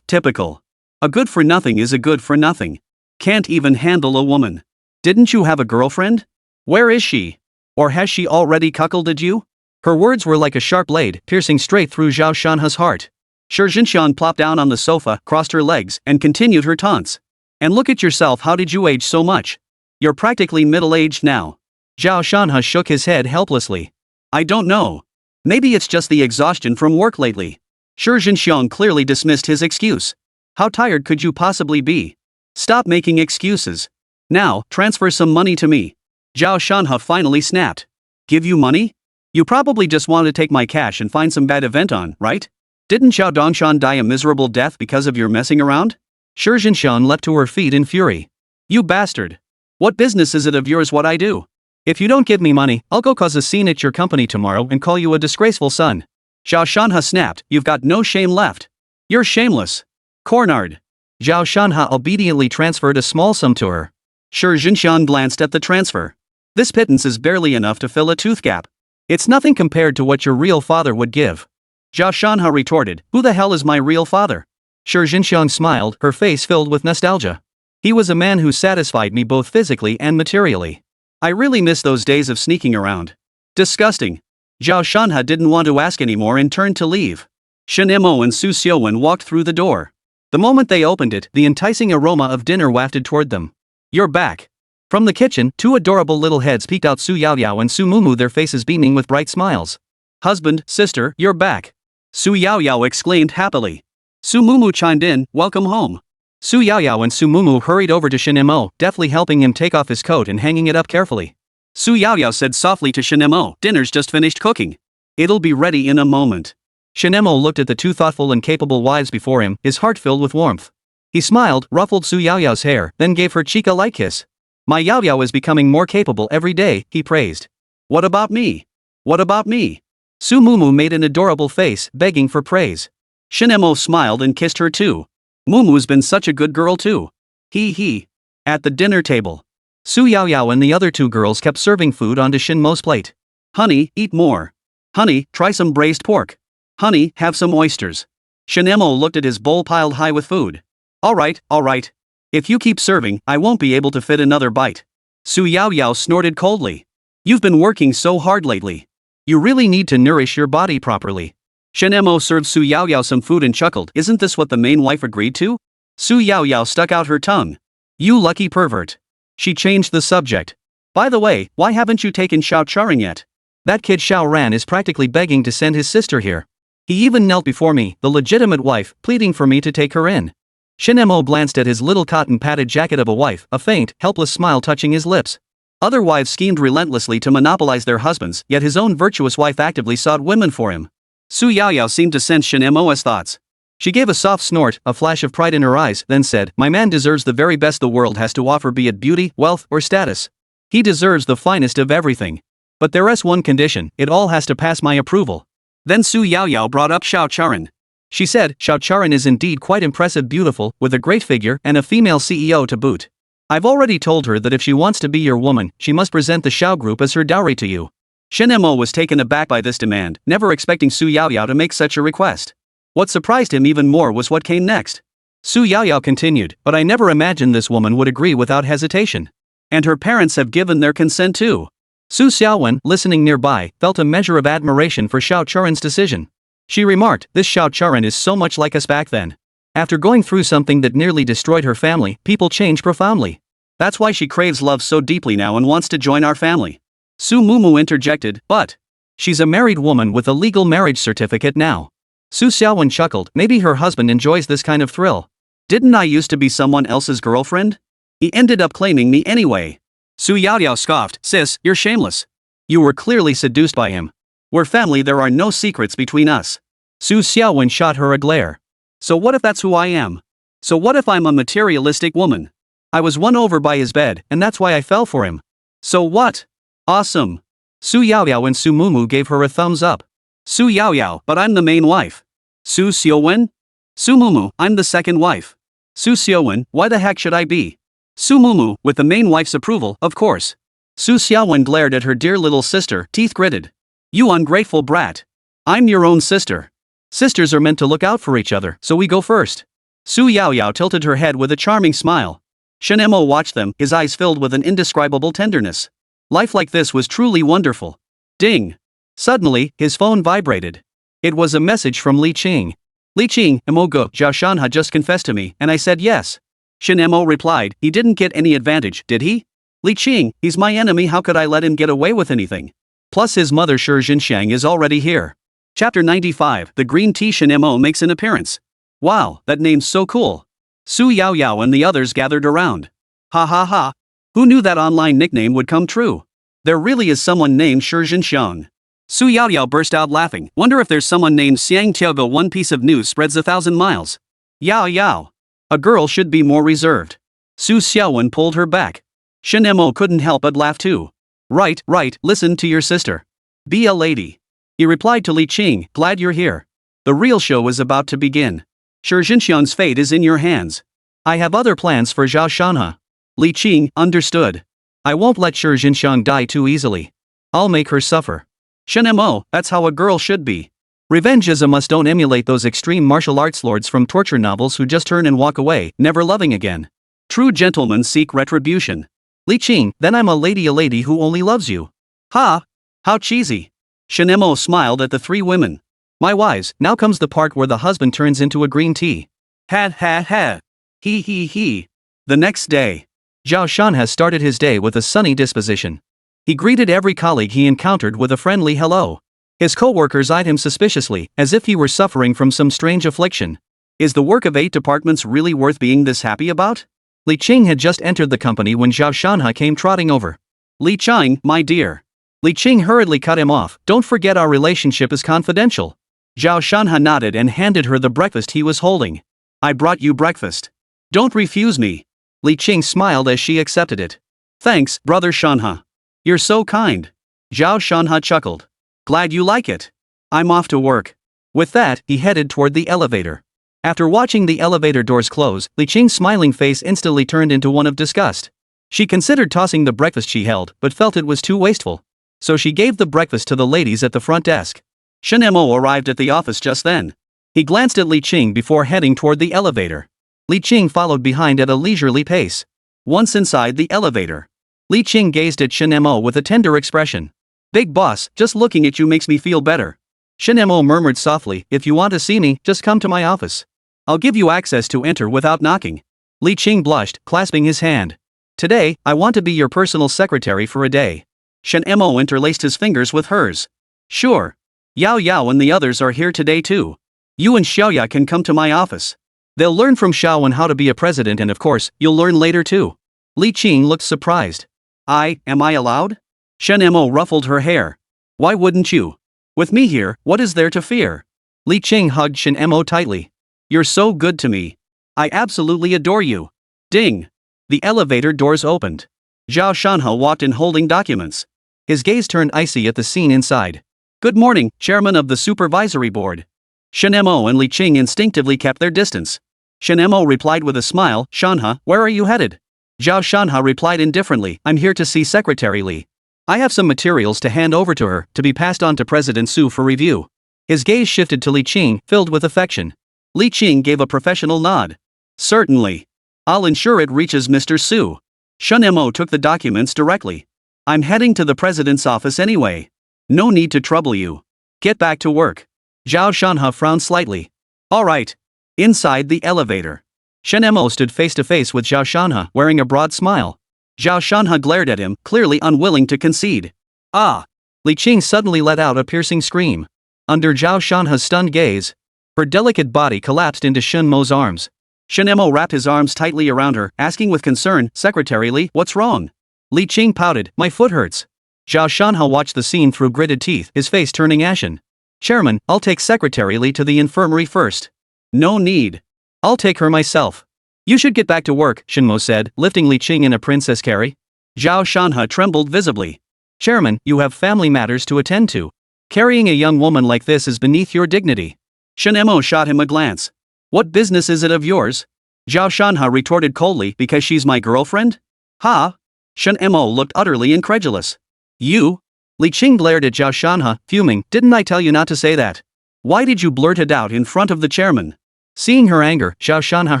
Typical. A good for nothing is a good for nothing. Can't even handle a woman. Didn't you have a girlfriend? Where is she? Or has she already cuckolded you? Her words were like a sharp blade, piercing straight through Zhao Shanhe's heart. Shi Jinxiang plopped down on the sofa, crossed her legs, and continued her taunts. And look at yourself, how did you age so much? You're practically middle-aged now. Zhao Shanhe shook his head helplessly. I don't know. Maybe it's just the exhaustion from work lately. Shi Jinxiang clearly dismissed his excuse. How tired could you possibly be? Stop making excuses. Now, transfer some money to me. Zhao Shanhe finally snapped. Give you money? You probably just want to take my cash and find some bad event on, right? Didn't Xiao Dongshan die a miserable death because of your messing around? Shi Jinxiang leapt to her feet in fury. You bastard. What business is it of yours what I do? If you don't give me money, I'll go cause a scene at your company tomorrow and call you a disgraceful son. Zhao Shanhe snapped, You've got no shame left. You're shameless. Cornard. Zhao Shanhe obediently transferred a small sum to her. Shi Jinxiang glanced at the transfer. This pittance is barely enough to fill a tooth gap. It's nothing compared to what your real father would give. Zhao Shanhe retorted, who the hell is my real father? Shi Jinxiang smiled, her face filled with nostalgia. He was a man who satisfied me both physically and materially. I really miss those days of sneaking around. Disgusting. Zhao Shanhe didn't want to ask anymore and turned to leave. Shen Mo and Su Xiaowen walked through the door. The moment they opened it, the enticing aroma of dinner wafted toward them. You're back. From the kitchen, two adorable little heads peeked out, Su Yaoyao and Su Mumu, their faces beaming with bright smiles. Husband, sister, you're back. Su Yaoyao exclaimed happily. Su Mumu chimed in, welcome home. Su Yaoyao and Su Mumu hurried over to Shen Mo, deftly helping him take off his coat and hanging it up carefully. Su Yaoyao said softly to Shen Mo, dinner's just finished cooking. It'll be ready in a moment. Shen Mo looked at the two thoughtful and capable wives before him, his heart filled with warmth. He smiled, ruffled Su Yaoyao's hair, then gave her cheek a light kiss. My Yaoyao is becoming more capable every day, he praised. What about me? What about me? Su Mumu made an adorable face, begging for praise. Shen Mo smiled and kissed her too. Mumu's been such a good girl too. He. At the dinner table, Su Yaoyao and the other two girls kept serving food onto Shen Mo's plate. Honey, eat more. Honey, try some braised pork. Honey, have some oysters. Shen Mo looked at his bowl piled high with food. All right. If you keep serving, I won't be able to fit another bite. Su Yaoyao snorted coldly. You've been working so hard lately. You really need to nourish your body properly. Shen Mo served Su Yaoyao some food and chuckled. Isn't this what the main wife agreed to? Su Yaoyao stuck out her tongue. You lucky pervert. She changed the subject. By the way, why haven't you taken Xiaowen yet? That kid Xiaowen is practically begging to send his sister here. He even knelt before me, the legitimate wife, pleading for me to take her in. Shen Mo glanced at his little cotton-padded jacket of a wife, a faint, helpless smile touching his lips. Other wives schemed relentlessly to monopolize their husbands, yet his own virtuous wife actively sought women for him. Su Yaoyao seemed to sense Shen Mo's thoughts. She gave a soft snort, a flash of pride in her eyes, then said, my man deserves the very best the world has to offer, be it beauty, wealth, or status. He deserves the finest of everything. But there's one condition, it all has to pass my approval. Then Su Yaoyao brought up Xiaowen. She said, Xiaowen is indeed quite impressive, beautiful, with a great figure, and a female CEO to boot. I've already told her that if she wants to be your woman, she must present the Xiao group as her dowry to you. Shen Mo was taken aback by this demand, never expecting Su Yaoyao to make such a request. What surprised him even more was what came next. Su Yaoyao continued, but I never imagined this woman would agree without hesitation. And her parents have given their consent too. Su Xiaowen, listening nearby, felt a measure of admiration for Xiaowen's decision. She remarked, this Xiaowen is so much like us back then. After going through something that nearly destroyed her family, people change profoundly. That's why she craves love so deeply now and wants to join our family. Su Mumu interjected, but she's a married woman with a legal marriage certificate now. Su Xiaowen chuckled, maybe her husband enjoys this kind of thrill. Didn't I used to be someone else's girlfriend? He ended up claiming me anyway. Su Yaoyao scoffed, sis, you're shameless. You were clearly seduced by him. We're family, there are no secrets between us. Su Xiaowen shot her a glare. So what if that's who I am? So what if I'm a materialistic woman? I was won over by his bed, and that's why I fell for him. So what? Awesome. Su Yaoyao and Su Mumu gave her a thumbs up. Su Yaoyao, but I'm the main wife. Su Xiaowen? Su Mumu, I'm the second wife. Su Xiaowen, why the heck should I be? Su Mumu, with the main wife's approval, of course. Su Xiaowen glared at her dear little sister, teeth gritted. You ungrateful brat. I'm your own sister. Sisters are meant to look out for each other, so we go first. Su Yaoyao tilted her head with a charming smile. Shen Mo watched them, his eyes filled with an indescribable tenderness. Life like this was truly wonderful. Ding. Suddenly, his phone vibrated. It was a message from Li Qing. Li Qing, Emogo, Zhao Shanhe just confessed to me, and I said yes. Shen Mo replied, he didn't get any advantage, did he? Li Qing, he's my enemy, how could I let him get away with anything? Plus his mother Shi Jinxiang is already here. Chapter 95, The Green Tea. Shen Mo makes an appearance. Wow, that name's so cool. Su Yaoyao and the others gathered around. Ha ha ha. Who knew that online nickname would come true? There really is someone named Shi Jinxiang. Su Yaoyao burst out laughing. Wonder if there's someone named Xiang Tiago. One piece of news spreads 1,000 miles. Yao Yao. A girl should be more reserved. Su Xiaowen pulled her back. Shen Mo couldn't help but laugh too. Right, listen to your sister. Be a lady. He replied to Li Qing, glad you're here. The real show is about to begin. Xinxiang's fate is in your hands. I have other plans for Zhao Shanhe. Li Qing understood. I won't let Xinxiang die too easily. I'll make her suffer. Shen Mo, that's how a girl should be. Revenge is a must. Don't emulate those extreme martial arts lords from torture novels who just turn and walk away, never loving again. True gentlemen seek retribution. Li Qing, then I'm a lady who only loves you. Ha! How cheesy. Shen Mo smiled at the three women. My wives, now comes the part where the husband turns into a green tea. Ha ha ha. He. The next day, Zhao Shanhe started his day with a sunny disposition. He greeted every colleague he encountered with a friendly hello. His co-workers eyed him suspiciously, as if he were suffering from some strange affliction. Is the work of 8 departments really worth being this happy about? Li Qing had just entered the company when Zhao Shanhe came trotting over. Li Qing, my dear. Li Qing hurriedly cut him off. Don't forget our relationship is confidential. Zhao Shanhe nodded and handed her the breakfast he was holding. I brought you breakfast. Don't refuse me. Li Qing smiled as she accepted it. Thanks, brother Shanhe. You're so kind. Zhao Shanhe chuckled. Glad you like it. I'm off to work. With that, he headed toward the elevator. After watching the elevator doors close, Li Qing's smiling face instantly turned into one of disgust. She considered tossing the breakfast she held, but felt it was too wasteful. So she gave the breakfast to the ladies at the front desk. Shen Mo arrived at the office just then. He glanced at Li Qing before heading toward the elevator. Li Qing followed behind at a leisurely pace. Once inside the elevator, Li Qing gazed at Shen Mo with a tender expression. Big boss, just looking at you makes me feel better. Shen Mo murmured softly, if you want to see me, just come to my office. I'll give you access to enter without knocking. Li Qing blushed, clasping his hand. Today, I want to be your personal secretary for a day. Shen Mo interlaced his fingers with hers. Sure. Yao and the others are here today too. You and Xiaoya can come to my office. They'll learn from Xiaowen how to be a president, and of course, you'll learn later too. Li Qing looked surprised. Am I allowed? Shen Mo ruffled her hair. Why wouldn't you? With me here, what is there to fear? Li Qing hugged Shen Mo tightly. You're so good to me. I absolutely adore you. Ding. The elevator doors opened. Zhao Shanhe walked in holding documents. His gaze turned icy at the scene inside. Good morning, Chairman of the Supervisory Board. Shen Mo and Li Qing instinctively kept their distance. Shen Mo replied with a smile, Shanhe, where are you headed? Zhao Shanhe replied indifferently, I'm here to see Secretary Li. I have some materials to hand over to her, to be passed on to President Su for review. His gaze shifted to Li Qing, filled with affection. Li Qing gave a professional nod. Certainly. I'll ensure it reaches Mr. Su. Shen Mo took the documents directly. I'm heading to the president's office anyway. No need to trouble you. Get back to work. Zhao Shanhe frowned slightly. All right. Inside the elevator, Shen Mo stood face to face with Zhao Shanhe, wearing a broad smile. Zhao Shanhe glared at him, clearly unwilling to concede. Ah! Li Qing suddenly let out a piercing scream. Under Zhao Shanhe's stunned gaze, her delicate body collapsed into Shen Mo's arms. Shen Mo wrapped his arms tightly around her, asking with concern, Secretary Li, what's wrong? Li Qing pouted, my foot hurts. Zhao Shanhe watched the scene through gritted teeth, his face turning ashen. Chairman, I'll take Secretary Li to the infirmary first. No need. I'll take her myself. You should get back to work, Shen Mo said, lifting Li Qing in a princess carry. Zhao Shanhe trembled visibly. Chairman, you have family matters to attend to. Carrying a young woman like this is beneath your dignity. Shen Mo shot him a glance. What business is it of yours? Zhao Shanhe retorted coldly, because she's my girlfriend? Ha! Shen Mo looked utterly incredulous. You? Li Qing glared at Zhao Shanhe, fuming, didn't I tell you not to say that? Why did you blurt it out in front of the chairman? Seeing her anger, Zhao Shanhe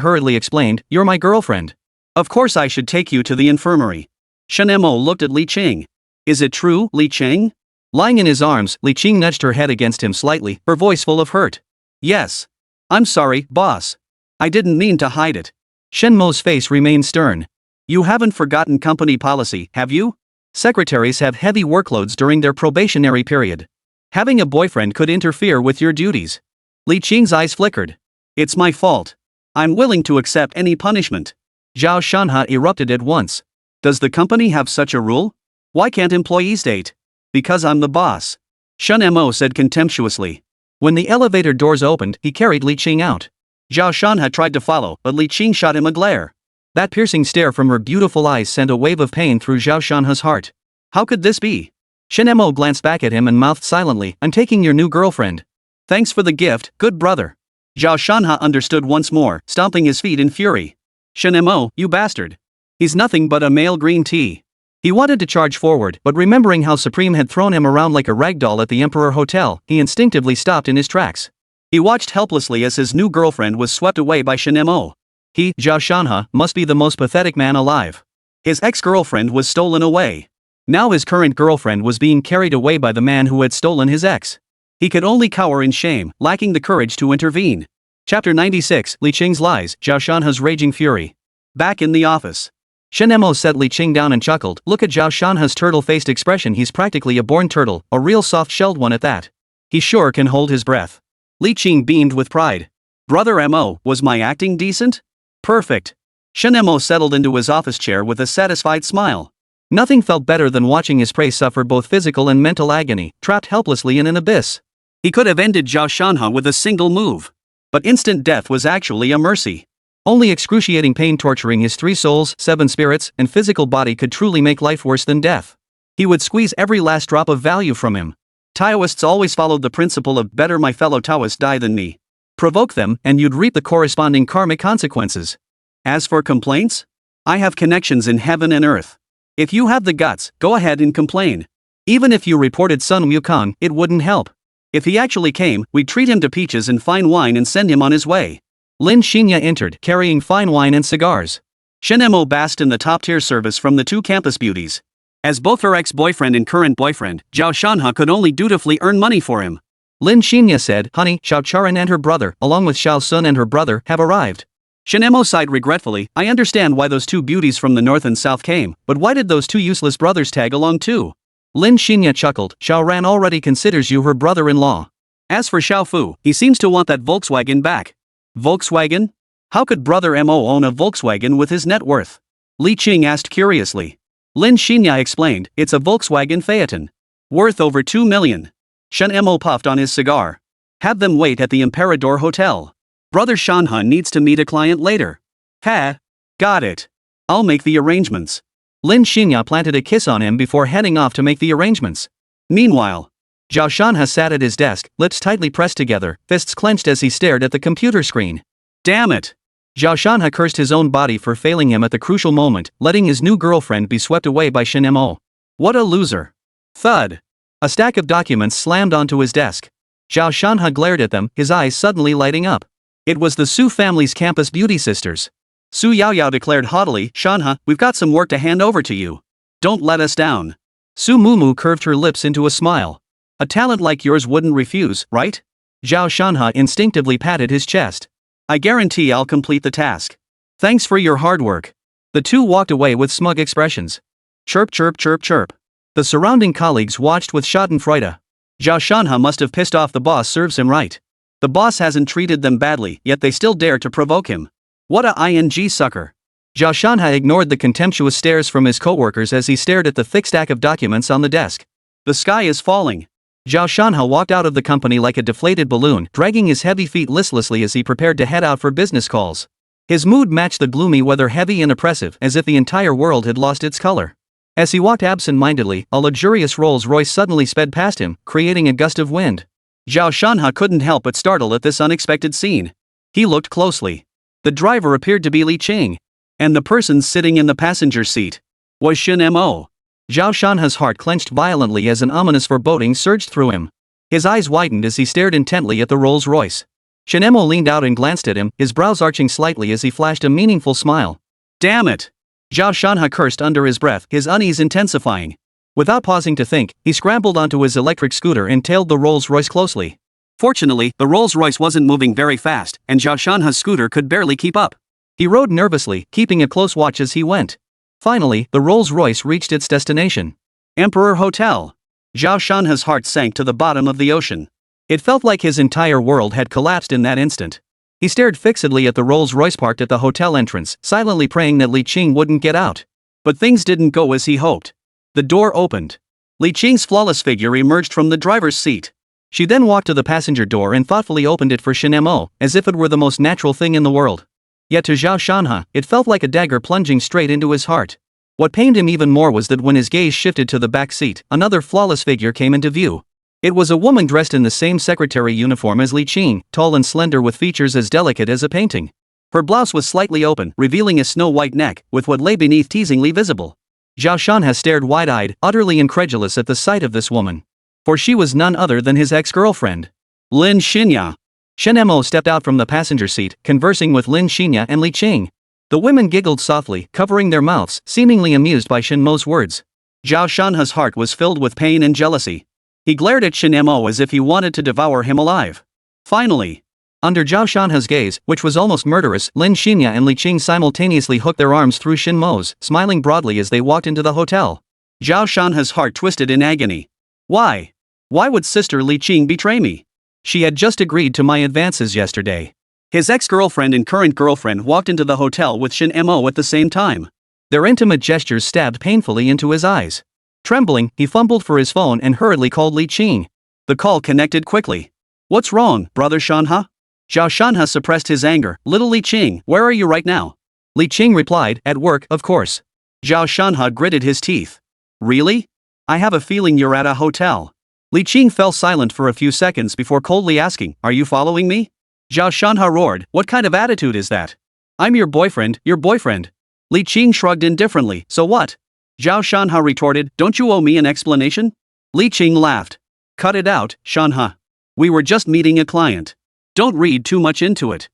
hurriedly explained, you're my girlfriend. Of course I should take you to the infirmary. Shen Mo looked at Li Qing. Is it true, Li Qing? Lying in his arms, Li Qing nudged her head against him slightly, her voice full of hurt. Yes. I'm sorry, boss. I didn't mean to hide it. Shen Mo's face remained stern. You haven't forgotten company policy, have you? Secretaries have heavy workloads during their probationary period. Having a boyfriend could interfere with your duties. Li Qing's eyes flickered. It's my fault. I'm willing to accept any punishment. Zhao Shanhe erupted at once. Does the company have such a rule? Why can't employees date? Because I'm the boss. Shen Mo said contemptuously. When the elevator doors opened, he carried Li Qing out. Zhao Shanhe tried to follow, but Li Qing shot him a glare. That piercing stare from her beautiful eyes sent a wave of pain through Zhao Shanhe's heart. How could this be? Shen Mo glanced back at him and mouthed silently, I'm taking your new girlfriend. Thanks for the gift, good brother. Zhao Shanhe understood once more, stomping his feet in fury. Shen Mo, you bastard. He's nothing but a male green tea. He wanted to charge forward, but remembering how Supreme had thrown him around like a ragdoll at the Emperor Hotel, he instinctively stopped in his tracks. He watched helplessly as his new girlfriend was swept away by Shen Mo. He, Zhao Shanhe, must be the most pathetic man alive. His ex-girlfriend was stolen away. Now his current girlfriend was being carried away by the man who had stolen his ex. He could only cower in shame, lacking the courage to intervene. Chapter 96, Li Qing's Lies, Zhao Shanhe's Raging Fury. Back in the office. Shen Mo set Li Qing down and chuckled. Look at Zhao Shanhe's turtle-faced expression. He's practically a born turtle, a real soft-shelled one at that. He sure can hold his breath. Li Qing beamed with pride. Brother Mo, was my acting decent? Perfect. Shen Mo settled into his office chair with a satisfied smile. Nothing felt better than watching his prey suffer both physical and mental agony, trapped helplessly in an abyss. He could have ended Zhao Shanhe with a single move. But instant death was actually a mercy. Only excruciating pain torturing his 3 souls, 7 spirits, and physical body could truly make life worse than death. He would squeeze every last drop of value from him. Daoists always followed the principle of better my fellow Taoist die than me. Provoke them, and you'd reap the corresponding karmic consequences. As for complaints? I have connections in heaven and earth. If you have the guts, go ahead and complain. Even if you reported Sun Wukong, it wouldn't help. If he actually came, we'd treat him to peaches and fine wine and send him on his way. Lin Xinya entered, carrying fine wine and cigars. Shen Mo basked in the top-tier service from the 2 campus beauties. As both her ex-boyfriend and current boyfriend, Zhao Shanhe could only dutifully earn money for him. Lin Xinya said, Honey, Xiao Charan and her brother, along with Xiao Sun and her brother, have arrived. Shen Mo sighed regretfully. I understand why those 2 beauties from the north and south came, but why did those 2 useless brothers tag along too? Lin Xinya chuckled. Xiao Ran already considers you her brother-in-law. As for Xiao Fu, he seems to want that Volkswagen back. Volkswagen? How could Brother Mo own a Volkswagen with his net worth? Li Qing asked curiously. Lin Xinya explained, it's a Volkswagen Phaeton. Worth over 2 million. Shen Mo puffed on his cigar. Have them wait at the Emperador Hotel. Brother Shanhe needs to meet a client later. Ha! Got it. I'll make the arrangements. Lin Xinya planted a kiss on him before heading off to make the arrangements. Meanwhile, Zhao Shanhe sat at his desk, lips tightly pressed together, fists clenched as he stared at the computer screen. Damn it! Zhao Shanhe cursed his own body for failing him at the crucial moment, letting his new girlfriend be swept away by Shen Mo. What a loser. Thud. A stack of documents slammed onto his desk. Zhao Shanhe glared at them, his eyes suddenly lighting up. It was the Su family's campus beauty sisters. Su Yaoyao declared haughtily, Shanhe, we've got some work to hand over to you. Don't let us down. Su Mumu curved her lips into a smile. A talent like yours wouldn't refuse, right? Zhao Shanhe instinctively patted his chest. I guarantee I'll complete the task. Thanks for your hard work. The 2 walked away with smug expressions. Chirp chirp chirp chirp. The surrounding colleagues watched with schadenfreude. Zhao Shanhe must have pissed off the boss, serves him right. The boss hasn't treated them badly, yet they still dare to provoke him. What a ing sucker. Zhao Shanhe ignored the contemptuous stares from his coworkers as he stared at the thick stack of documents on the desk. The sky is falling. Zhao Shanhe walked out of the company like a deflated balloon, dragging his heavy feet listlessly as he prepared to head out for business calls. His mood matched the gloomy weather, heavy and oppressive, as if the entire world had lost its color. As he walked absent-mindedly, a luxurious Rolls-Royce suddenly sped past him, creating a gust of wind. Zhao Shanhe couldn't help but startle at this unexpected scene. He looked closely. The driver appeared to be Li Qing. And the person sitting in the passenger seat was Shen Mo. Zhao Shanhe's heart clenched violently as an ominous foreboding surged through him. His eyes widened as he stared intently at the Rolls-Royce. Shen Mo leaned out and glanced at him, his brows arching slightly as he flashed a meaningful smile. Damn it! Zhao Shanhe cursed under his breath, his unease intensifying. Without pausing to think, he scrambled onto his electric scooter and tailed the Rolls-Royce closely. Fortunately, the Rolls-Royce wasn't moving very fast, and Zhao Shanhe's scooter could barely keep up. He rode nervously, keeping a close watch as he went. Finally, the Rolls-Royce reached its destination. Emperor Hotel. Zhao Shanhe's heart sank to the bottom of the ocean. It felt like his entire world had collapsed in that instant. He stared fixedly at the Rolls-Royce parked at the hotel entrance, silently praying that Li Qing wouldn't get out. But things didn't go as he hoped. The door opened. Li Qing's flawless figure emerged from the driver's seat. She then walked to the passenger door and thoughtfully opened it for Shen Mo, as if it were the most natural thing in the world. Yet to Zhao Shanhe, it felt like a dagger plunging straight into his heart. What pained him even more was that when his gaze shifted to the back seat, another flawless figure came into view. It was a woman dressed in the same secretary uniform as Li Qing, tall and slender with features as delicate as a painting. Her blouse was slightly open, revealing a snow-white neck, with what lay beneath teasingly visible. Zhao Shanhe stared wide-eyed, utterly incredulous at the sight of this woman. For she was none other than his ex-girlfriend. Lin Xinya. Shen Mo stepped out from the passenger seat, conversing with Lin Xinya and Li Qing. The women giggled softly, covering their mouths, seemingly amused by Shen Mo's words. Zhao Shanhe's heart was filled with pain and jealousy. He glared at Shen Mo as if he wanted to devour him alive. Finally, under Zhao Shanhe's gaze, which was almost murderous, Lin Xinya and Li Qing simultaneously hooked their arms through Shen Mo's, smiling broadly as they walked into the hotel. Zhao Shanhe's heart twisted in agony. Why? Why would sister Li Qing betray me? She had just agreed to my advances yesterday. His ex-girlfriend and current girlfriend walked into the hotel with Shen Mo at the same time. Their intimate gestures stabbed painfully into his eyes. Trembling, he fumbled for his phone and hurriedly called Li Qing. The call connected quickly. What's wrong, brother Shanhe? Zhao Shanhe suppressed his anger. Little Li Qing, where are you right now? Li Qing replied, at work, of course. Zhao Shanhe gritted his teeth. Really? I have a feeling you're at a hotel. Li Qing fell silent for a few seconds before coldly asking, are you following me? Zhao Shanhe roared, what kind of attitude is that? I'm your boyfriend, your boyfriend. Li Qing shrugged indifferently, so what? Zhao Shanhe retorted, don't you owe me an explanation? Li Qing laughed. Cut it out, Shanhe. We were just meeting a client. Don't read too much into it.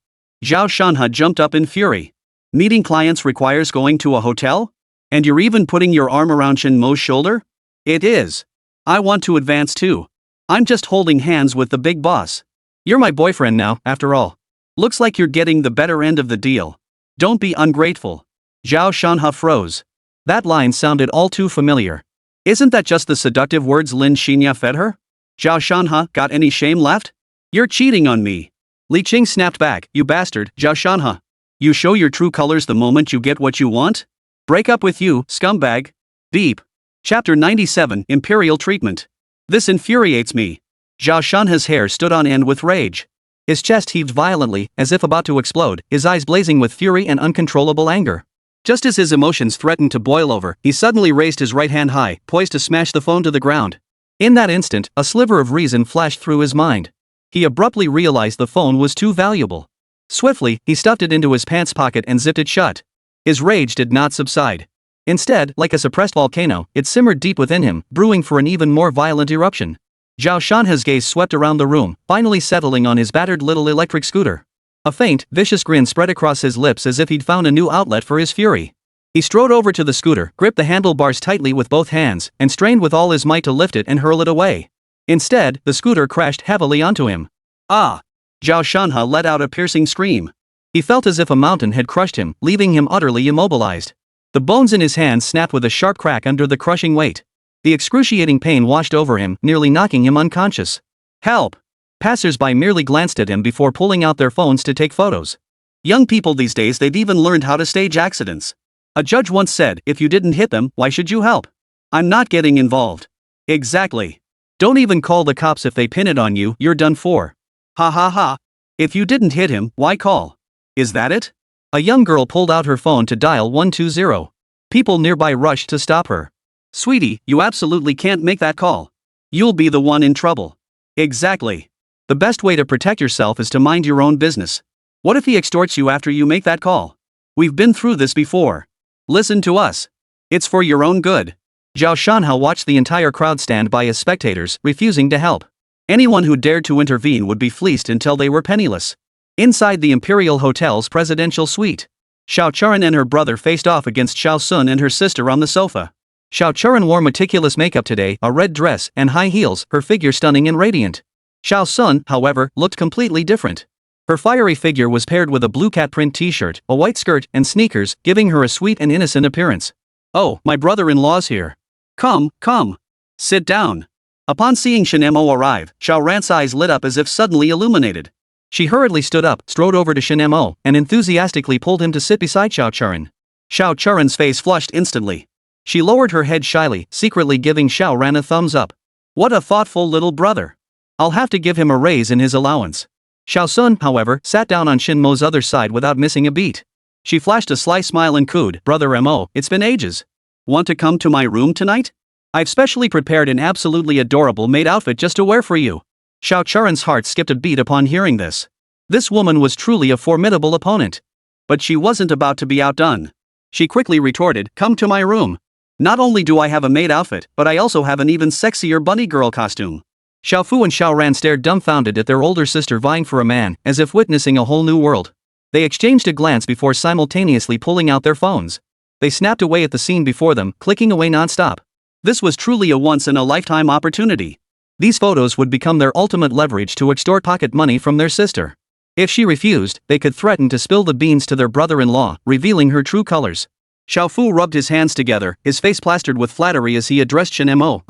Zhao Shanhe jumped up in fury. Meeting clients requires going to a hotel? And you're even putting your arm around Shen Mo's shoulder? It is. I want to advance too. I'm just holding hands with the big boss. You're my boyfriend now, after all. Looks like you're getting the better end of the deal. Don't be ungrateful. Zhao Shanhe froze. That line sounded all too familiar. Isn't that just the seductive words Lin Xinya fed her? Zhao Shanhe, got any shame left? You're cheating on me. Li Qing snapped back, you bastard, Zhao Shanhe. You show your true colors the moment you get what you want? Break up with you, scumbag. Deep. Chapter 97, Imperial Treatment. This infuriates me. Zhao Shanhe's hair stood on end with rage. His chest heaved violently, as if about to explode, his eyes blazing with fury and uncontrollable anger. Just as his emotions threatened to boil over, he suddenly raised his right hand high, poised to smash the phone to the ground. In that instant, a sliver of reason flashed through his mind. He abruptly realized the phone was too valuable. Swiftly, he stuffed it into his pants pocket and zipped it shut. His rage did not subside. Instead, like a suppressed volcano, it simmered deep within him, brewing for an even more violent eruption. Zhao Shanhe's gaze swept around the room, finally settling on his battered little electric scooter. A faint, vicious grin spread across his lips as if he'd found a new outlet for his fury. He strode over to the scooter, gripped the handlebars tightly with both hands, and strained with all his might to lift it and hurl it away. Instead, the scooter crashed heavily onto him. Ah! Zhao Shanhe let out a piercing scream. He felt as if a mountain had crushed him, leaving him utterly immobilized. The bones in his hands snapped with a sharp crack under the crushing weight. The excruciating pain washed over him, nearly knocking him unconscious. Help! Passers-by merely glanced at him before pulling out their phones to take photos. Young people these days, they've even learned how to stage accidents. A judge once said, if you didn't hit them, why should you help? I'm not getting involved. Exactly. Don't even call the cops if they pin it on you, you're done for. Ha ha ha. If you didn't hit him, why call? Is that it? A young girl pulled out her phone to dial 120. People nearby rushed to stop her. Sweetie, you absolutely can't make that call. You'll be the one in trouble. Exactly. The best way to protect yourself is to mind your own business. What if he extorts you after you make that call? We've been through this before. Listen to us. It's for your own good. Zhao Shanhe watched the entire crowd stand by as spectators, refusing to help. Anyone who dared to intervene would be fleeced until they were penniless. Inside the Imperial Hotel's presidential suite, Xiao Churan and her brother faced off against Xiao Sun and her sister on the sofa. Xiao Churan wore meticulous makeup today, a red dress and high heels, her figure stunning and radiant. Xiao Sun, however, looked completely different. Her fiery figure was paired with a blue cat print t-shirt, a white skirt, and sneakers, giving her a sweet and innocent appearance. Oh, my brother-in-law's here. Come, come. Sit down. Upon seeing Shen Mo arrive, Xiao Ran's eyes lit up as if suddenly illuminated. She hurriedly stood up, strode over to Shen Mo, and enthusiastically pulled him to sit beside Xiao Churan. Xiao Churan's face flushed instantly. She lowered her head shyly, secretly giving Xiao Ran a thumbs up. What a thoughtful little brother. I'll have to give him a raise in his allowance. Xiao Sun, however, sat down on Shen Mo's other side without missing a beat. She flashed a sly smile and cooed, Brother Mo, it's been ages. Want to come to my room tonight? I've specially prepared an absolutely adorable maid outfit just to wear for you. Xiaowen's heart skipped a beat upon hearing this. This woman was truly a formidable opponent. But she wasn't about to be outdone. She quickly retorted, "Come to my room. Not only do I have a maid outfit, but I also have an even sexier bunny girl costume." Xiaofu and Xiaoran stared dumbfounded at their older sister vying for a man, as if witnessing a whole new world. They exchanged a glance before simultaneously pulling out their phones. They snapped away at the scene before them, clicking away non-stop. This was truly a once-in-a-lifetime opportunity. These photos would become their ultimate leverage to extort pocket money from their sister. If she refused, they could threaten to spill the beans to their brother-in-law, revealing her true colors. Xiaofu rubbed his hands together, his face plastered with flattery as he addressed Shen Mo.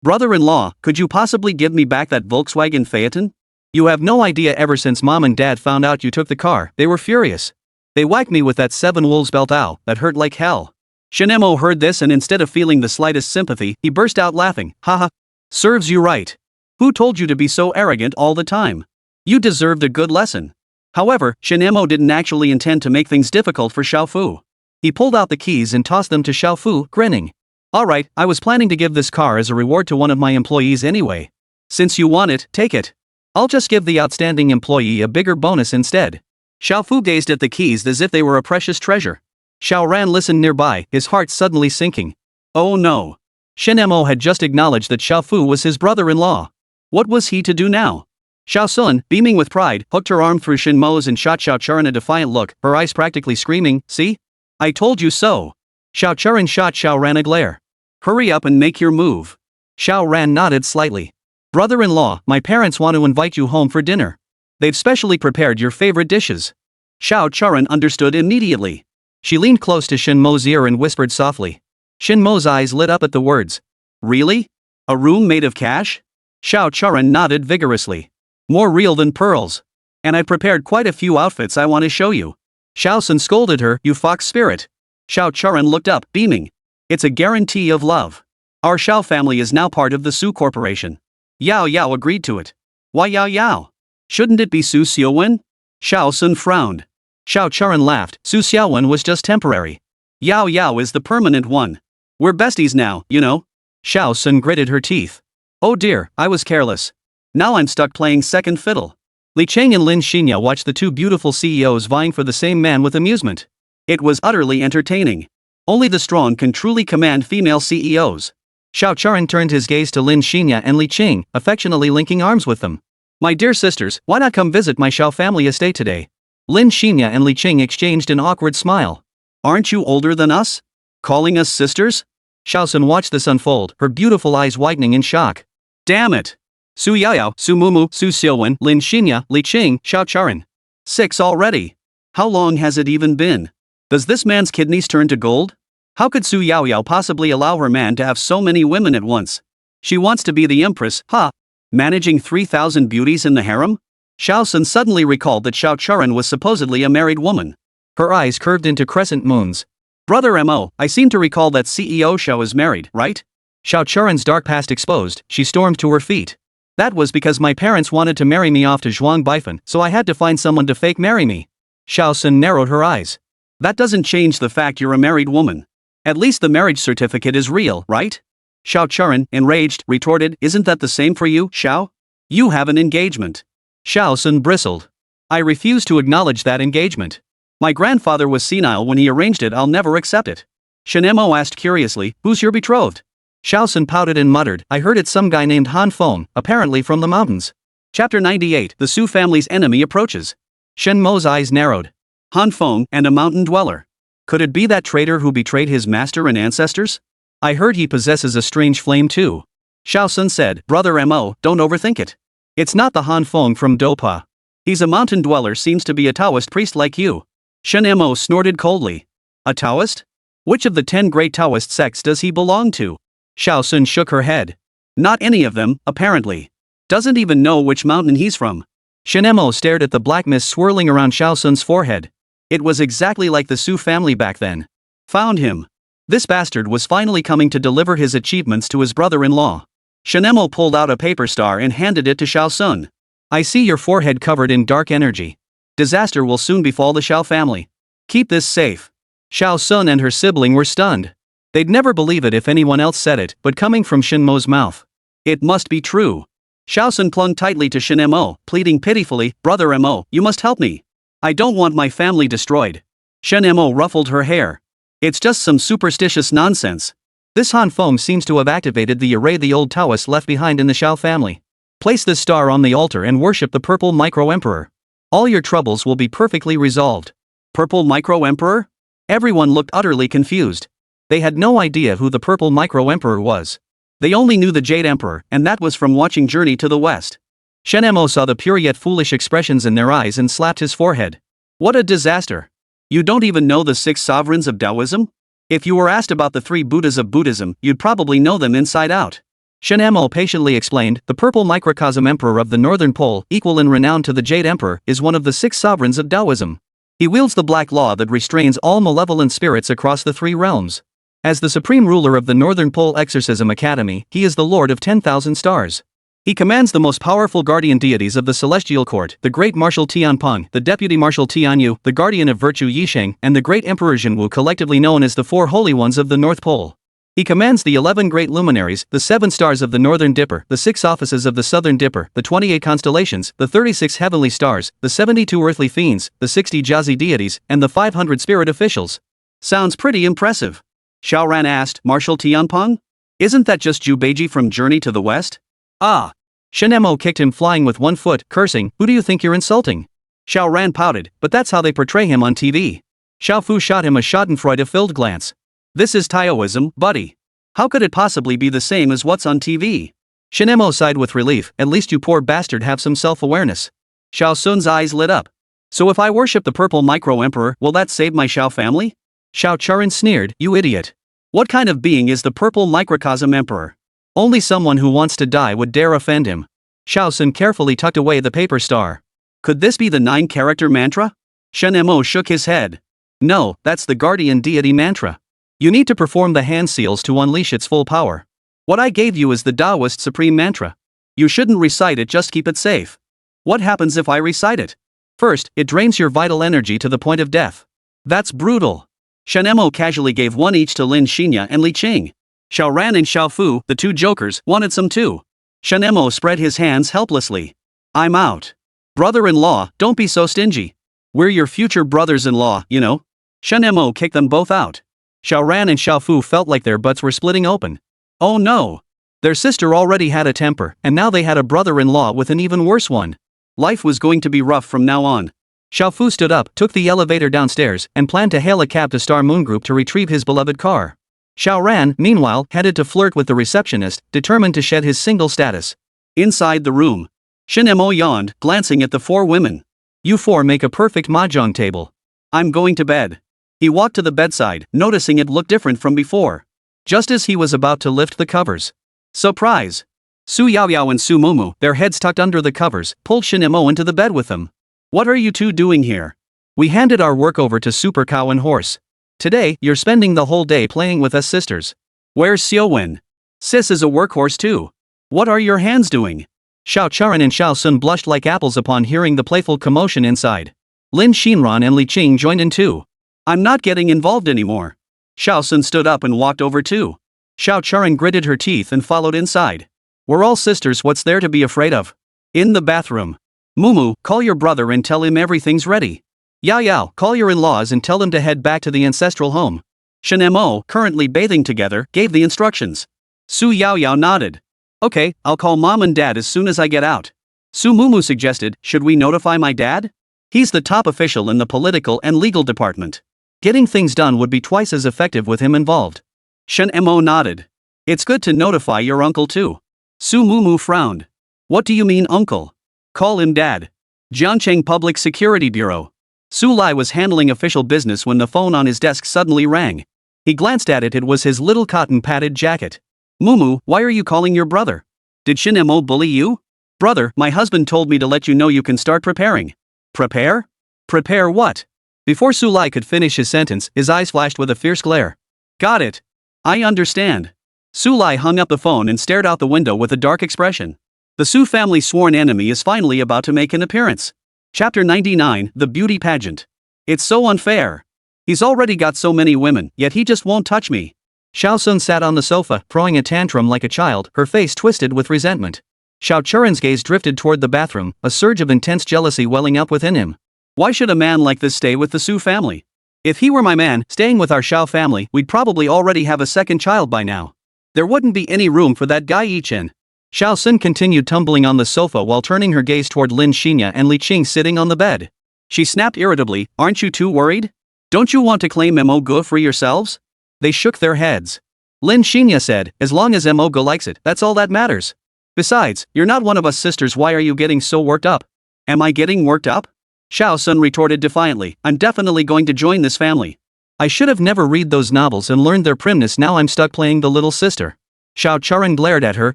Brother-in-law, could you possibly give me back that Volkswagen Phaeton? You have no idea, ever since Mom and Dad found out you took the car, they were furious. They whacked me with that 7 wolves belt. Ow, that hurt like hell." Shen Mo heard this, and instead of feeling the slightest sympathy, he burst out laughing. "Haha. Serves you right. Who told you to be so arrogant all the time? You deserved a good lesson." However, Shen Mo didn't actually intend to make things difficult for Xiaofu. He pulled out the keys and tossed them to Xiaofu, grinning. "Alright, I was planning to give this car as a reward to one of my employees anyway. Since you want it, take it. I'll just give the outstanding employee a bigger bonus instead." Xiaofu gazed at the keys as if they were a precious treasure. Xiaoran listened nearby, his heart suddenly sinking. Oh no. Shen Mo had just acknowledged that Xiaofu was his brother-in-law. What was he to do now? Xiaosun, beaming with pride, hooked her arm through Shen Mo's and shot Xiaocharan a defiant look, her eyes practically screaming, "See? I told you so." Xiaocharan shot Xiaoran a glare. "Hurry up and make your move." Xiaoran nodded slightly. "Brother-in-law, my parents want to invite you home for dinner. They've specially prepared your favorite dishes." Xiaocharan understood immediately. She leaned close to Shen Mo's ear and whispered softly. Shen Mo's eyes lit up at the words. "Really? A room made of cash?" Xiaocharan nodded vigorously. "More real than pearls. And I've prepared quite a few outfits I want to show you." Xiaosun scolded her, "You fox spirit." Xiaocharan looked up, beaming. "It's a guarantee of love. Our Xiao family is now part of the Su Corporation." Yao Yao agreed to it. "Why Yao Yao? Shouldn't it be Su Xiaowen?" Xiaosun frowned. Xiaocharan laughed. "Su Xiaowen was just temporary. Yao Yao is the permanent one. We're besties now, you know." Xiaosun gritted her teeth. "Oh dear, I was careless. Now I'm stuck playing second fiddle." Li Cheng and Lin Xinya watched the two beautiful CEOs vying for the same man with amusement. It was utterly entertaining. Only the strong can truly command female CEOs. Xiaocharan turned his gaze to Lin Xinya and Li Cheng, affectionately linking arms with them. "My dear sisters, why not come visit my Xiao family estate today?" Lin Xinya and Li Cheng exchanged an awkward smile. "Aren't you older than us? Calling us sisters?" Xiaosun watched this unfold, her beautiful eyes widening in shock. "Damn it! Su Yaoyao, Su Mumu, Su Xiaowen, Lin Xinya, Li Cheng, Xiaocharan. 6 already. How long has it even been? Does this man's kidneys turn to gold? How could Su Yaoyao possibly allow her man to have so many women at once? She wants to be the empress, huh? Managing 3,000 beauties in the harem?" Xiaosun suddenly recalled that Xiaocharan was supposedly a married woman. Her eyes curved into crescent moons. "Brother Mo, I seem to recall that CEO Xiao is married, right?" Xiaocharan's dark past exposed, she stormed to her feet. "That was because my parents wanted to marry me off to Zhuang Baifan, so I had to find someone to fake marry me." Xiaosun narrowed her eyes. "That doesn't change the fact you're a married woman. At least the marriage certificate is real, right?" Xiaocharan, enraged, retorted, "Isn't that the same for you, Xiao? You have an engagement." Xiaosun bristled. "I refuse to acknowledge that engagement. My grandfather was senile when he arranged it. I'll never accept it." Shen Mo asked curiously, "Who's your betrothed?" Xiaosun pouted and muttered, "I heard it's some guy named Han Feng, apparently from the mountains." Chapter 98, The Su family's enemy approaches. Shen Mo's eyes narrowed. Han Feng, and a mountain dweller. Could it be that traitor who betrayed his master and ancestors? I heard he possesses a strange flame too. Xiaosun said, "Brother Mo, don't overthink it. It's not the Han Feng from Dopa. He's a mountain dweller, seems to be a Taoist priest like you." Shen Mo snorted coldly. "A Taoist? Which of the 10 great Taoist sects does he belong to?" Xiaosun shook her head. "Not any of them, apparently. Doesn't even know which mountain he's from." Shen Mo stared at the black mist swirling around Xiaosun's forehead. It was exactly like the Su family back then. Found him. This bastard was finally coming to deliver his achievements to his brother-in-law. Shen Mo pulled out a paper star and handed it to Xiaosun. "I see your forehead covered in dark energy. Disaster will soon befall the Xiao family. Keep this safe." Xiaosun and her sibling were stunned. They'd never believe it if anyone else said it, but coming from Shen Mo's mouth, it must be true. Xiaowen clung tightly to Shen Mo, pleading pitifully, "Brother Mo, you must help me. I don't want my family destroyed." Shen Mo ruffled her hair. "It's just some superstitious nonsense. This Han Feng seems to have activated the array the old Daoist left behind in the Xiao family. Place this star on the altar and worship the purple micro-emperor. All your troubles will be perfectly resolved." Purple micro-emperor? Everyone looked utterly confused. They had no idea who the purple micro-emperor was. They only knew the Jade Emperor, and that was from watching Journey to the West. Shen Mo saw the pure yet foolish expressions in their eyes and slapped his forehead. What a disaster. You don't even know the 6 sovereigns of Taoism? If you were asked about the 3 Buddhas of Buddhism, you'd probably know them inside out. Shen Mo patiently explained, the purple microcosm emperor of the Northern Pole, equal in renown to the Jade Emperor, is one of the 6 sovereigns of Taoism. He wields the black law that restrains all malevolent spirits across the 3 realms. As the supreme ruler of the Northern Pole Exorcism Academy, he is the lord of 10,000 stars. He commands the most powerful guardian deities of the celestial court, the great Marshal Tianpeng, the deputy Marshal Tianyu, the guardian of virtue Yisheng, and the great Emperor Zhenwu, collectively known as the 4 holy ones of the North Pole. He commands the 11 great luminaries, the 7 stars of the Northern Dipper, the 6 offices of the Southern Dipper, the 28 constellations, the 36 heavenly stars, the 72 earthly fiends, the 60 Jiazi deities, and the 500 spirit officials. Sounds pretty impressive. Xiaowen asked, Marshal Tianpeng? Isn't that just Zhu Beiji from Journey to the West? Ah. Shen Mo kicked him flying with one foot, cursing, "Who do you think you're insulting?" Xiaowen pouted, "But that's how they portray him on TV." Xiao Fu shot him a schadenfreude-filled glance. "This is Taoism, buddy. How could it possibly be the same as what's on TV?" Shen Mo sighed with relief, "At least you poor bastard have some self-awareness." Xiao Sun's eyes lit up. "So if I worship the purple micro-emperor, will that save my Xiao family?" Xiao Charan sneered, "You idiot. What kind of being is the purple microcosm emperor? Only someone who wants to die would dare offend him." Xiao Sun carefully tucked away the paper star. "Could this be the 9-character mantra?" Shen Mo shook his head. "No, that's the guardian deity mantra. You need to perform the hand seals to unleash its full power. What I gave you is the Daoist supreme mantra. You shouldn't recite it, just keep it safe." "What happens if I recite it?" "First, it drains your vital energy to the point of death." "That's brutal." Shen Mo casually gave one each to Lin Xinya and Li Qing. Xiaoran and Xiao Fu, the 2 jokers, wanted some too. Shen Mo spread his hands helplessly. "I'm out. Brother-in-law, don't be so stingy. We're your future brothers-in-law, you know." Shen Mo kicked them both out. Xiaoran and Xiao Fu felt like their butts were splitting open. Oh no. Their sister already had a temper, and now they had a brother-in-law with an even worse one. Life was going to be rough from now on. Xiao Fu stood up, took the elevator downstairs, and planned to hail a cab to Star Moon Group to retrieve his beloved car. Xiaoran, meanwhile, headed to flirt with the receptionist, determined to shed his single status. Inside the room, Shen Mo yawned, glancing at the 4 women. "You 4 make a perfect mahjong table. I'm going to bed." He walked to the bedside, noticing it looked different from before. Just as he was about to lift the covers, surprise! Su Yaoyao and Su Mumu, their heads tucked under the covers, pulled Shen Mo into the bed with them. "What are you 2 doing here?" "We handed our work over to Super Cow and Horse. Today, you're spending the whole day playing with us sisters." "Where's Xiaowen?" "Sis is a workhorse too." "What are your hands doing?" Xiao Charan and Xiao Sun blushed like apples upon hearing the playful commotion inside. Lin Xinran and Li Qing joined in too. "I'm not getting involved anymore." Xiao Sun stood up and walked over too. Xiao Charan gritted her teeth and followed inside. "We're all sisters, what's there to be afraid of?" In the bathroom. "Mumu, call your brother and tell him everything's ready. Yao, call your in-laws and tell them to head back to the ancestral home." Shen Mo, currently bathing together, gave the instructions. Su Yaoyao nodded. "Okay, I'll call mom and dad as soon as I get out." Su Mumu suggested, "Should we notify my dad? He's the top official in the political and legal department. Getting things done would be twice as effective with him involved." Shen Mo nodded. "It's good to notify your uncle too." Su Mumu frowned. "What do you mean, uncle?" "Call him dad. Jiangcheng Public Security Bureau." Su Lai was handling official business when the phone on his desk suddenly rang. He glanced at it was his little cotton-padded jacket. "Mumu, why are you calling your brother? Did Shen Mo bully you?" "Brother, my husband told me to let you know you can start preparing." "Prepare? Prepare what?" Before Su Lai could finish his sentence, his eyes flashed with a fierce glare. "Got it. I understand." Su Lai hung up the phone and stared out the window with a dark expression. The Su family's sworn enemy is finally about to make an appearance. Chapter 99, The Beauty Pageant. "It's so unfair. He's already got so many women, yet he just won't touch me. Xiao sat on the sofa, throwing a tantrum like a child, her face twisted with resentment. Xiao Churen's gaze drifted toward the bathroom, a surge of intense jealousy welling up within him. Why should a man like this stay with the Su family? If he were my man, staying with our Xiao family, we'd probably already have a second child by now. There wouldn't be any room for that guy Yi Chen. Xiao Sun continued tumbling on the sofa while turning her gaze toward Lin Xinya and Li Qing sitting on the bed. She snapped irritably, aren't you too worried? Don't you want to claim Mo Ge for yourselves? They shook their heads. Lin Xinya said, as long as Mo Ge likes it, that's all that matters. Besides, you're not one of us sisters, why are you getting so worked up? Am I getting worked up? Xiao Sun retorted defiantly, I'm definitely going to join this family. I should have never read those novels and learned their primness, now I'm stuck playing the little sister. Xiao Churen glared at her,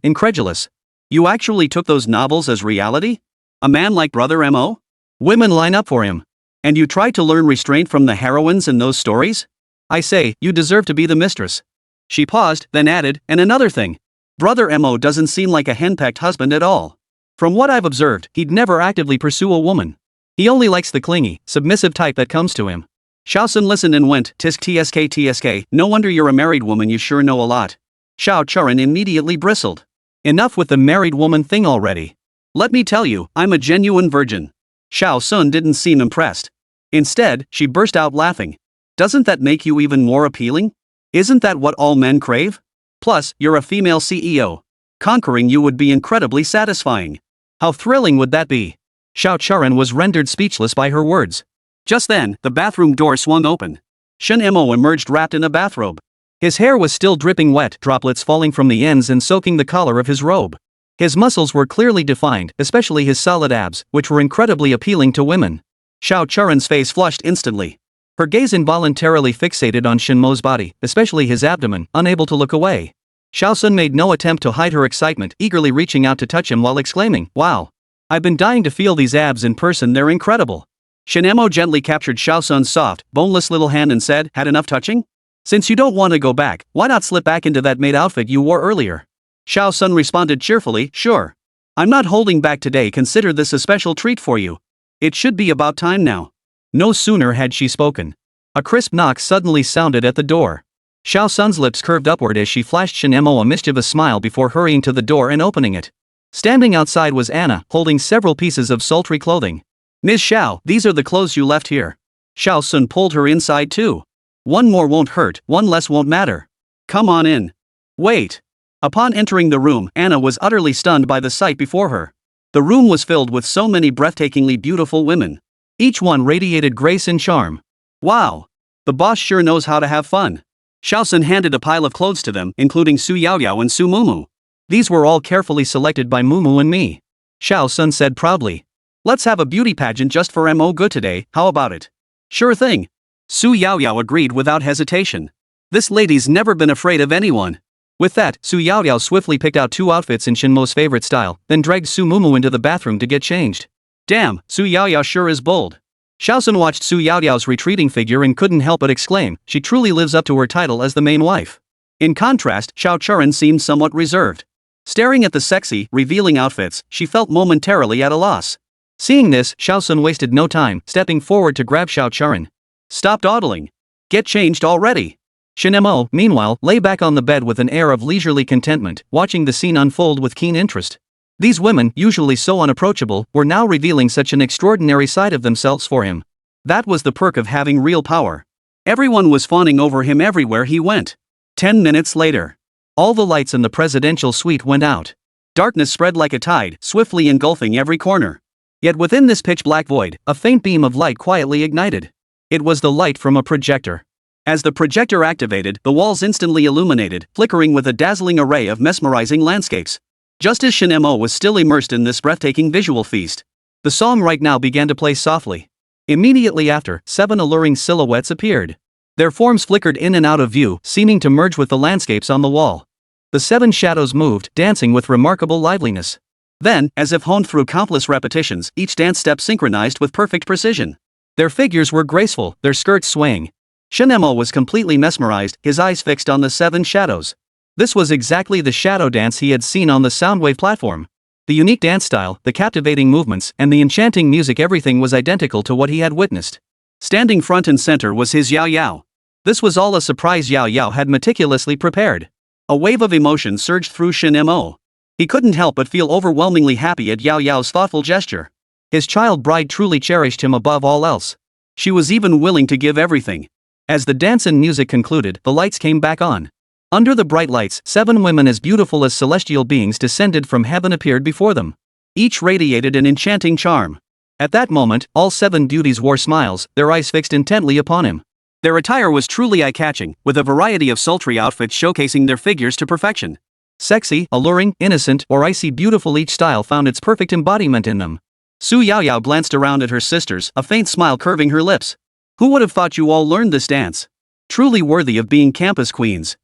incredulous. You actually took those novels as reality? A man like Brother Mo? Women line up for him. And you tried to learn restraint from the heroines in those stories? I say, you deserve to be the mistress. She paused, then added, and another thing. Brother Mo doesn't seem like a henpecked husband at all. From what I've observed, he'd never actively pursue a woman. He only likes the clingy, submissive type that comes to him. Xiao Sun listened and went, tsk, no wonder you're a married woman, you sure know a lot. Xiao Churen immediately bristled. Enough with the married woman thing already. Let me tell you, I'm a genuine virgin. Xiao Sun didn't seem impressed. Instead, she burst out laughing. Doesn't that make you even more appealing? Isn't that what all men crave? Plus, you're a female CEO. Conquering you would be incredibly satisfying. How thrilling would that be? Xiao Churen was rendered speechless by her words. Just then, the bathroom door swung open. Shen Mo emerged wrapped in a bathrobe. His hair was still dripping wet, droplets falling from the ends and soaking the collar of his robe. His muscles were clearly defined, especially his solid abs, which were incredibly appealing to women. Xiao Churen's face flushed instantly. Her gaze involuntarily fixated on Shen Mo's body, especially his abdomen, unable to look away. Xiao Sun made no attempt to hide her excitement, eagerly reaching out to touch him while exclaiming, wow. I've been dying to feel these abs in person, they're incredible. Shen Mo gently captured Xiao Sun's soft, boneless little hand and said, had enough touching? Since you don't want to go back, why not slip back into that maid outfit you wore earlier? Xiao Sun responded cheerfully, sure. I'm not holding back today, consider this a special treat for you. It should be about time now. No sooner had she spoken. A crisp knock suddenly sounded at the door. Xiao Sun's lips curved upward as she flashed Shen Mo a mischievous smile before hurrying to the door and opening it. Standing outside was Anna, holding several pieces of sultry clothing. Ms. Xiao, these are the clothes you left here. Xiao Sun pulled her inside too. One more won't hurt, one less won't matter. Come on in. Wait. Upon entering the room, Anna was utterly stunned by the sight before her. The room was filled with so many breathtakingly beautiful women. Each one radiated grace and charm. Wow. The boss sure knows how to have fun. Xiao Sun handed a pile of clothes to them, including Su Yaoyao and Su Mumu. These were all carefully selected by Mumu and me. Xiao Sun said proudly. Let's have a beauty pageant just for Mo Ge today, how about it? Sure thing. Su Yaoyao agreed without hesitation. This lady's never been afraid of anyone. With that, Su Yaoyao swiftly picked out 2 outfits in Shen Mo's favorite style, then dragged Su Mumu into the bathroom to get changed. Damn, Su Yaoyao sure is bold. Xiao Sun watched Su Yaoyao's retreating figure and couldn't help but exclaim, she truly lives up to her title as the main wife. In contrast, Xiao Churen seemed somewhat reserved. Staring at the sexy, revealing outfits, she felt momentarily at a loss. Seeing this, Xiao Sun wasted no time, stepping forward to grab Xiao Churen. Stop dawdling. Get changed already. Shen Mo, meanwhile, lay back on the bed with an air of leisurely contentment, watching the scene unfold with keen interest. These women, usually so unapproachable, were now revealing such an extraordinary side of themselves for him. That was the perk of having real power. Everyone was fawning over him everywhere he went. 10 minutes later. All the lights in the presidential suite went out. Darkness spread like a tide, swiftly engulfing every corner. Yet within this pitch-black void, a faint beam of light quietly ignited. It was the light from a projector. As the projector activated, the walls instantly illuminated, flickering with a dazzling array of mesmerizing landscapes. Just as Shen Mo was still immersed in this breathtaking visual feast, the song right now began to play softly. Immediately after, 7 alluring silhouettes appeared. Their forms flickered in and out of view, seeming to merge with the landscapes on the wall. The 7 shadows moved, dancing with remarkable liveliness. Then, as if honed through countless repetitions, each dance step synchronized with perfect precision. Their figures were graceful, their skirts swaying. Shen Mo was completely mesmerized, his eyes fixed on the 7 shadows. This was exactly the shadow dance he had seen on the Soundwave platform. The unique dance style, the captivating movements, and the enchanting music, everything was identical to what he had witnessed. Standing front and center was his Yao Yao. This was all a surprise Yao Yao had meticulously prepared. A wave of emotion surged through Shen Mo. He couldn't help but feel overwhelmingly happy at Yao Yao's thoughtful gesture. His child bride truly cherished him above all else. She was even willing to give everything. As the dance and music concluded, the lights came back on. Under the bright lights, 7 women as beautiful as celestial beings descended from heaven appeared before them. Each radiated an enchanting charm. At that moment, all 7 beauties wore smiles, their eyes fixed intently upon him. Their attire was truly eye-catching, with a variety of sultry outfits showcasing their figures to perfection. Sexy, alluring, innocent, or icy beautiful, each style found its perfect embodiment in them. Su Yaoyao glanced around at her sisters, a faint smile curving her lips. Who would have thought you all learned this dance? Truly worthy of being campus queens.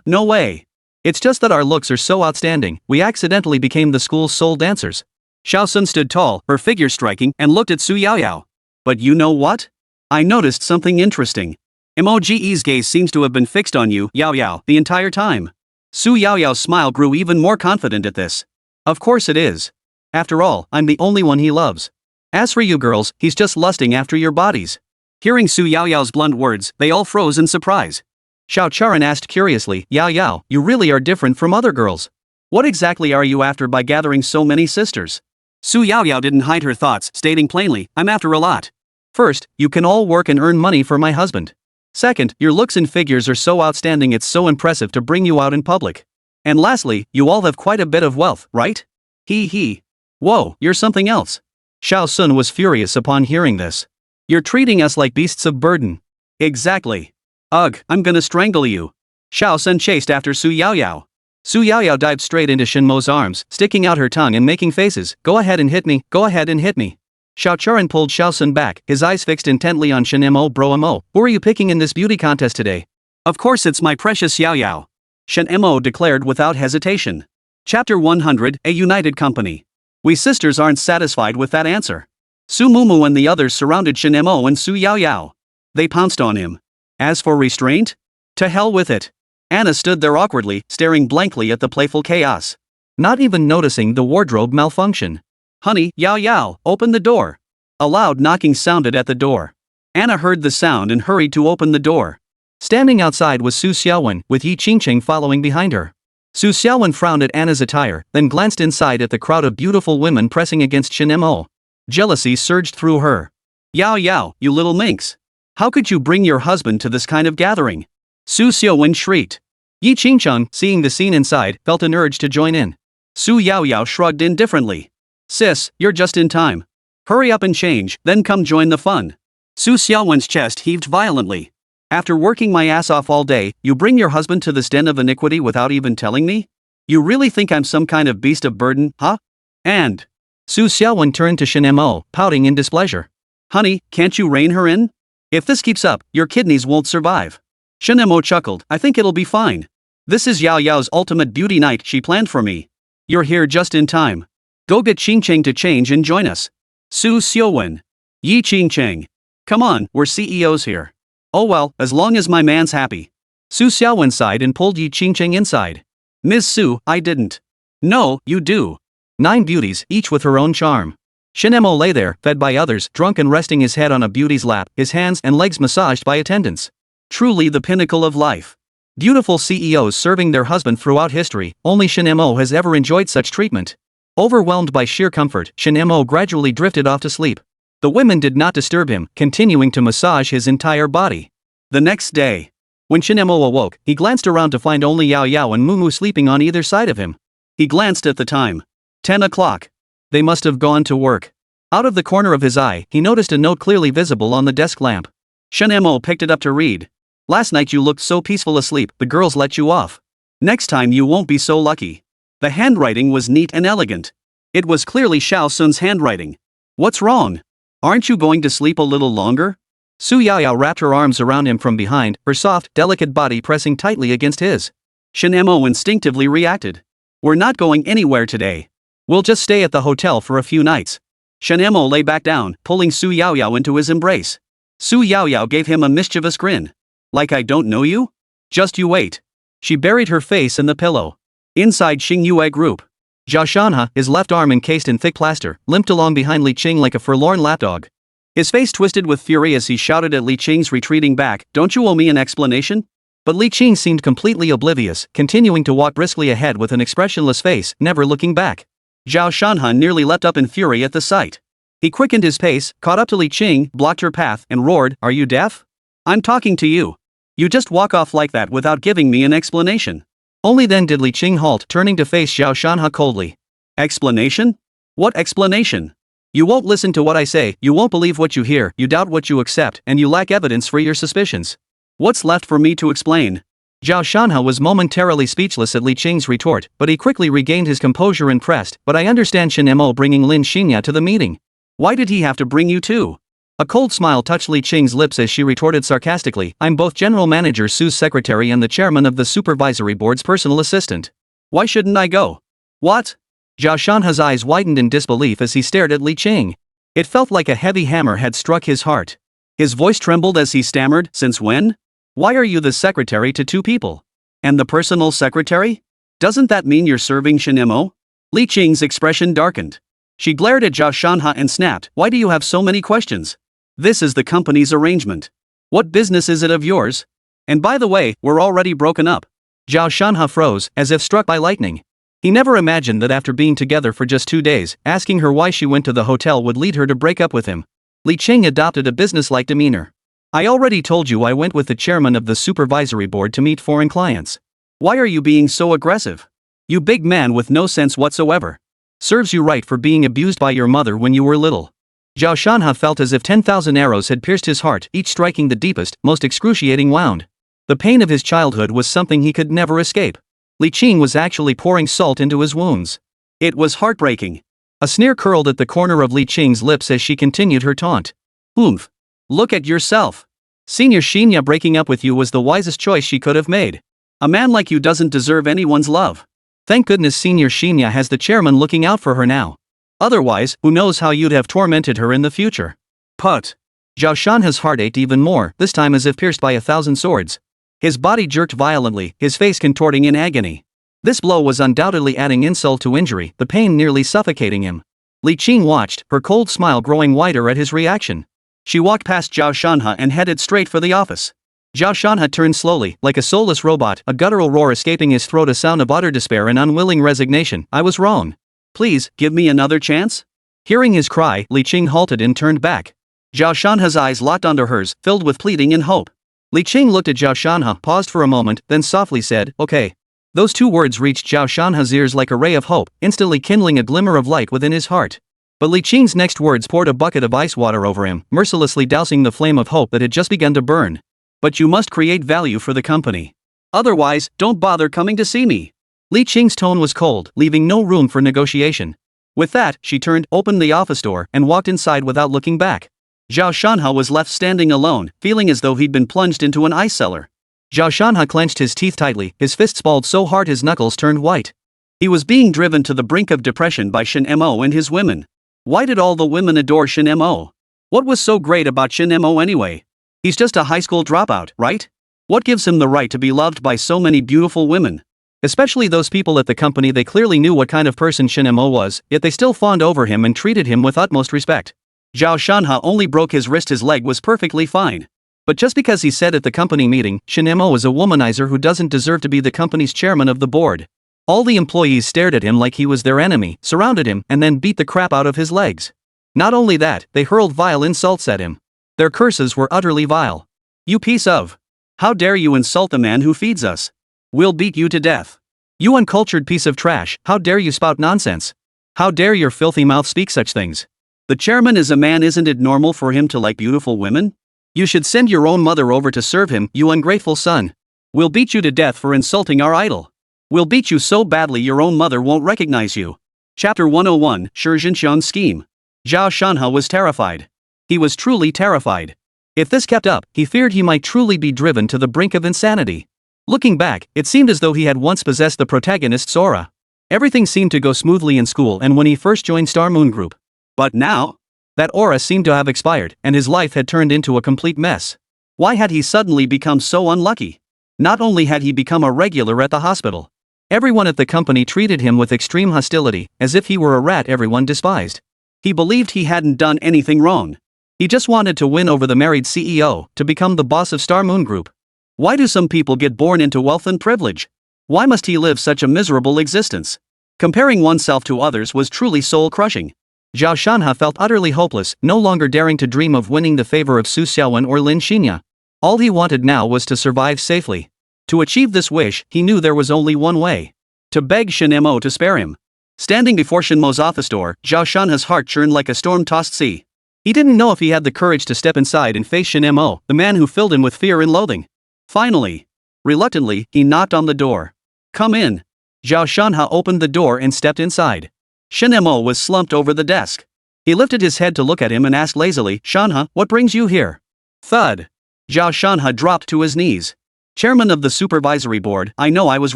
No way. It's just that our looks are so outstanding, we accidentally became the school's sole dancers. Xiaowen stood tall, her figure striking, and looked at Su Yaoyao. But you know what? I noticed something interesting. Moge's gaze seems to have been fixed on you, Yao Yao, the entire time. Su Yaoyao's smile grew even more confident at this. Of course it is. After all, I'm the only one he loves. As for you girls, he's just lusting after your bodies. Hearing Su Yaoyao's blunt words, they all froze in surprise. Xiao Charan asked curiously, Yao Yao, you really are different from other girls. What exactly are you after by gathering so many sisters? Su Yaoyao didn't hide her thoughts, stating plainly, I'm after a lot. First, you can all work and earn money for my husband. Second, your looks and figures are so outstanding it's so impressive to bring you out in public. And lastly, you all have quite a bit of wealth, right? He. Whoa, you're something else. Xiao Sun was furious upon hearing this. You're treating us like beasts of burden. Exactly. Ugh, I'm gonna strangle you. Xiao Sun chased after Su Yaoyao. Su Yaoyao dived straight into Shen Mo's arms, sticking out her tongue and making faces, go ahead and hit me, go ahead and hit me. Xiao Charan pulled Xiao Sun back, his eyes fixed intently on Shen Mo. Bro Mo, who are you picking in this beauty contest today? Of course it's my precious Yao Yao. Shen Mo declared without hesitation. Chapter 100, A United Company. We sisters aren't satisfied with that answer. Su Mumu and the others surrounded Shen Mo and Su Yaoyao. They pounced on him. As for restraint? To hell with it. Anna stood there awkwardly, staring blankly at the playful chaos. Not even noticing the wardrobe malfunction. Honey, Yao Yao, open the door. A loud knocking sounded at the door. Anna heard the sound and hurried to open the door. Standing outside was Su Xiaowen, with Yi Qingqing following behind her. Su Xiaowen frowned at Anna's attire, then glanced inside at the crowd of beautiful women pressing against Shen Mo. Jealousy surged through her. Yao Yao, you little minx. How could you bring your husband to this kind of gathering? Su Xiaowen shrieked. Yi Qingqing, seeing the scene inside, felt an urge to join in. Su Yaoyao shrugged indifferently. Sis, you're just in time. Hurry up and change, then come join the fun. Su Xiaowen's chest heaved violently. After working my ass off all day, you bring your husband to this den of iniquity without even telling me? You really think I'm some kind of beast of burden, huh? And Su Xiaowen turned to Shen Mo, pouting in displeasure. Honey, can't you rein her in? If this keeps up, your kidneys won't survive. Shen Mo chuckled, I think it'll be fine. This is Yao Yao's ultimate beauty night she planned for me. You're here just in time. Go get Qingqing to change and join us. Su Xiaowen. Yi Qingqing. Come on, we're CEOs here. Oh well, as long as my man's happy. Su Xiaowen sighed and pulled Yi Qingqing inside. Ms. Su, I didn't. No, you do. 9 beauties, each with her own charm. Shen Mo lay there, fed by others, drunk and resting his head on a beauty's lap, his hands and legs massaged by attendants. Truly the pinnacle of life. Beautiful CEOs serving their husband throughout history, only Shen Mo has ever enjoyed such treatment. Overwhelmed by sheer comfort, Shen Mo gradually drifted off to sleep. The women did not disturb him, continuing to massage his entire body. The next day, when Shen Mo awoke, he glanced around to find only Yao Yao and Mumu sleeping on either side of him. He glanced at the time. 10 o'clock. They must have gone to work. Out of the corner of his eye, he noticed a note clearly visible on the desk lamp. Shen Mo picked it up to read. Last night you looked so peaceful asleep, the girls let you off. Next time you won't be so lucky. The handwriting was neat and elegant. It was clearly Xiao Sun's handwriting. What's wrong? Aren't you going to sleep a little longer? Su Yaoyao wrapped her arms around him from behind, her soft, delicate body pressing tightly against his. Shen Mo instinctively reacted. We're not going anywhere today. We'll just stay at the hotel for a few nights. Shen Mo lay back down, pulling Su Yaoyao into his embrace. Su Yaoyao gave him a mischievous grin. Like I don't know you? Just you wait. She buried her face in the pillow. Inside Xing Yue group. Zhao Shanhe, his left arm encased in thick plaster, limped along behind Li Qing like a forlorn lapdog. His face twisted with fury as he shouted at Li Qing's retreating back, "Don't you owe me an explanation?" But Li Qing seemed completely oblivious, continuing to walk briskly ahead with an expressionless face, never looking back. Zhao Shanhe nearly leapt up in fury at the sight. He quickened his pace, caught up to Li Qing, blocked her path, and roared, "Are you deaf? I'm talking to you. You just walk off like that without giving me an explanation." Only then did Li Qing halt, turning to face Zhao Shanhe coldly. "Explanation? What explanation? You won't listen to what I say, you won't believe what you hear, you doubt what you accept, and you lack evidence for your suspicions. What's left for me to explain?" Zhao Shanhe was momentarily speechless at Li Qing's retort, but he quickly regained his composure and pressed, "But I understand Shen Mo bringing Lin Xinya to the meeting. Why did he have to bring you too?" A cold smile touched Li Qing's lips as she retorted sarcastically, "I'm both General Manager Su's secretary and the chairman of the Supervisory Board's personal assistant. Why shouldn't I go?" "What?" Zhao Shanhe's eyes widened in disbelief as he stared at Li Qing. It felt like a heavy hammer had struck his heart. His voice trembled as he stammered, "Since when? Why are you the secretary to two people? And the personal secretary? Doesn't that mean you're serving Shen Mo?" Li Qing's expression darkened. She glared at Zhao Shanhe and snapped, "Why do you have so many questions? This is the company's arrangement. What business is it of yours? And by the way, we're already broken up." Zhao Shanhe froze, as if struck by lightning. He never imagined that after being together for just 2 days, asking her why she went to the hotel would lead her to break up with him. Li Qing adopted a businesslike demeanor. "I already told you I went with the chairman of the supervisory board to meet foreign clients. Why are you being so aggressive? You big man with no sense whatsoever. Serves you right for being abused by your mother when you were little." Zhao Shanhe felt as if 10,000 arrows had pierced his heart, each striking the deepest, most excruciating wound. The pain of his childhood was something he could never escape. Li Qing was actually pouring salt into his wounds. It was heartbreaking. A sneer curled at the corner of Li Qing's lips as she continued her taunt. "Oomph. Look at yourself. Senior Xinya breaking up with you was the wisest choice she could have made. A man like you doesn't deserve anyone's love. Thank goodness Senior Xinya has the chairman looking out for her now. Otherwise, who knows how you'd have tormented her in the future." Put. Zhao Shanhe's heart ached even more, this time as if pierced by 1,000 swords. His body jerked violently, his face contorting in agony. This blow was undoubtedly adding insult to injury, the pain nearly suffocating him. Li Qing watched, her cold smile growing wider at his reaction. She walked past Zhao Shanhe and headed straight for the office. Zhao Shanhe turned slowly, like a soulless robot, a guttural roar escaping his throat, a sound of utter despair and unwilling resignation. "I was wrong. Please, give me another chance?" Hearing his cry, Li Qing halted and turned back. Zhao Shanhe's eyes locked onto hers, filled with pleading and hope. Li Qing looked at Zhao Shanhe, paused for a moment, then softly said, "Okay." Those two words reached Zhao Shanhe's ears like a ray of hope, instantly kindling a glimmer of light within his heart. But Li Qing's next words poured a bucket of ice water over him, mercilessly dousing the flame of hope that had just begun to burn. "But you must create value for the company. Otherwise, don't bother coming to see me." Li Qing's tone was cold, leaving no room for negotiation. With that, she turned, opened the office door, and walked inside without looking back. Zhao Shanhe was left standing alone, feeling as though he'd been plunged into an ice cellar. Zhao Shanhe clenched his teeth tightly, his fists balled so hard his knuckles turned white. He was being driven to the brink of depression by Shen Mo and his women. Why did all the women adore Shen Mo? What was so great about Shen Mo anyway? He's just a high school dropout, right? What gives him the right to be loved by so many beautiful women? Especially those people at the company. They clearly knew what kind of person Shen Mo was, yet they still fawned over him and treated him with utmost respect. Zhao Shanhe only broke his wrist, his leg was perfectly fine. But just because he said at the company meeting, Shen Mo is a womanizer who doesn't deserve to be the company's chairman of the board. All the employees stared at him like he was their enemy, surrounded him, and then beat the crap out of his legs. Not only that, they hurled vile insults at him. Their curses were utterly vile. "You piece of. How dare you insult the man who feeds us? We'll beat you to death. You uncultured piece of trash, how dare you spout nonsense? How dare your filthy mouth speak such things? The chairman is a man, isn't it normal for him to like beautiful women? You should send your own mother over to serve him, you ungrateful son. We'll beat you to death for insulting our idol. We'll beat you so badly your own mother won't recognize you." Chapter 101, Shi Zhenxiang's Scheme. Zhao Shanhe was terrified. He was truly terrified. If this kept up, he feared he might truly be driven to the brink of insanity. Looking back, it seemed as though he had once possessed the protagonist's aura. Everything seemed to go smoothly in school and when he first joined Star Moon Group. But now? That aura seemed to have expired, and his life had turned into a complete mess. Why had he suddenly become so unlucky? Not only had he become a regular at the hospital. Everyone at the company treated him with extreme hostility, as if he were a rat everyone despised. He believed he hadn't done anything wrong. He just wanted to win over the married CEO, to become the boss of Star Moon Group. Why do some people get born into wealth and privilege? Why must he live such a miserable existence? Comparing oneself to others was truly soul-crushing. Zhao Shanhe felt utterly hopeless, no longer daring to dream of winning the favor of Su Xiaowen or Lin Xinya. All he wanted now was to survive safely. To achieve this wish, he knew there was only one way. To beg Shen Mo to spare him. Standing before Shen Mo's office door, Zhao Shanhe's heart churned like a storm-tossed sea. He didn't know if he had the courage to step inside and face Shen Mo, the man who filled him with fear and loathing. Finally, reluctantly, he knocked on the door. "Come in." Zhao Shanhe opened the door and stepped inside. Shen Mo was slumped over the desk. He lifted his head to look at him and asked lazily, "Shanhe, what brings you here?" Thud. Zhao Shanhe dropped to his knees. "Chairman of the Supervisory Board, I know I was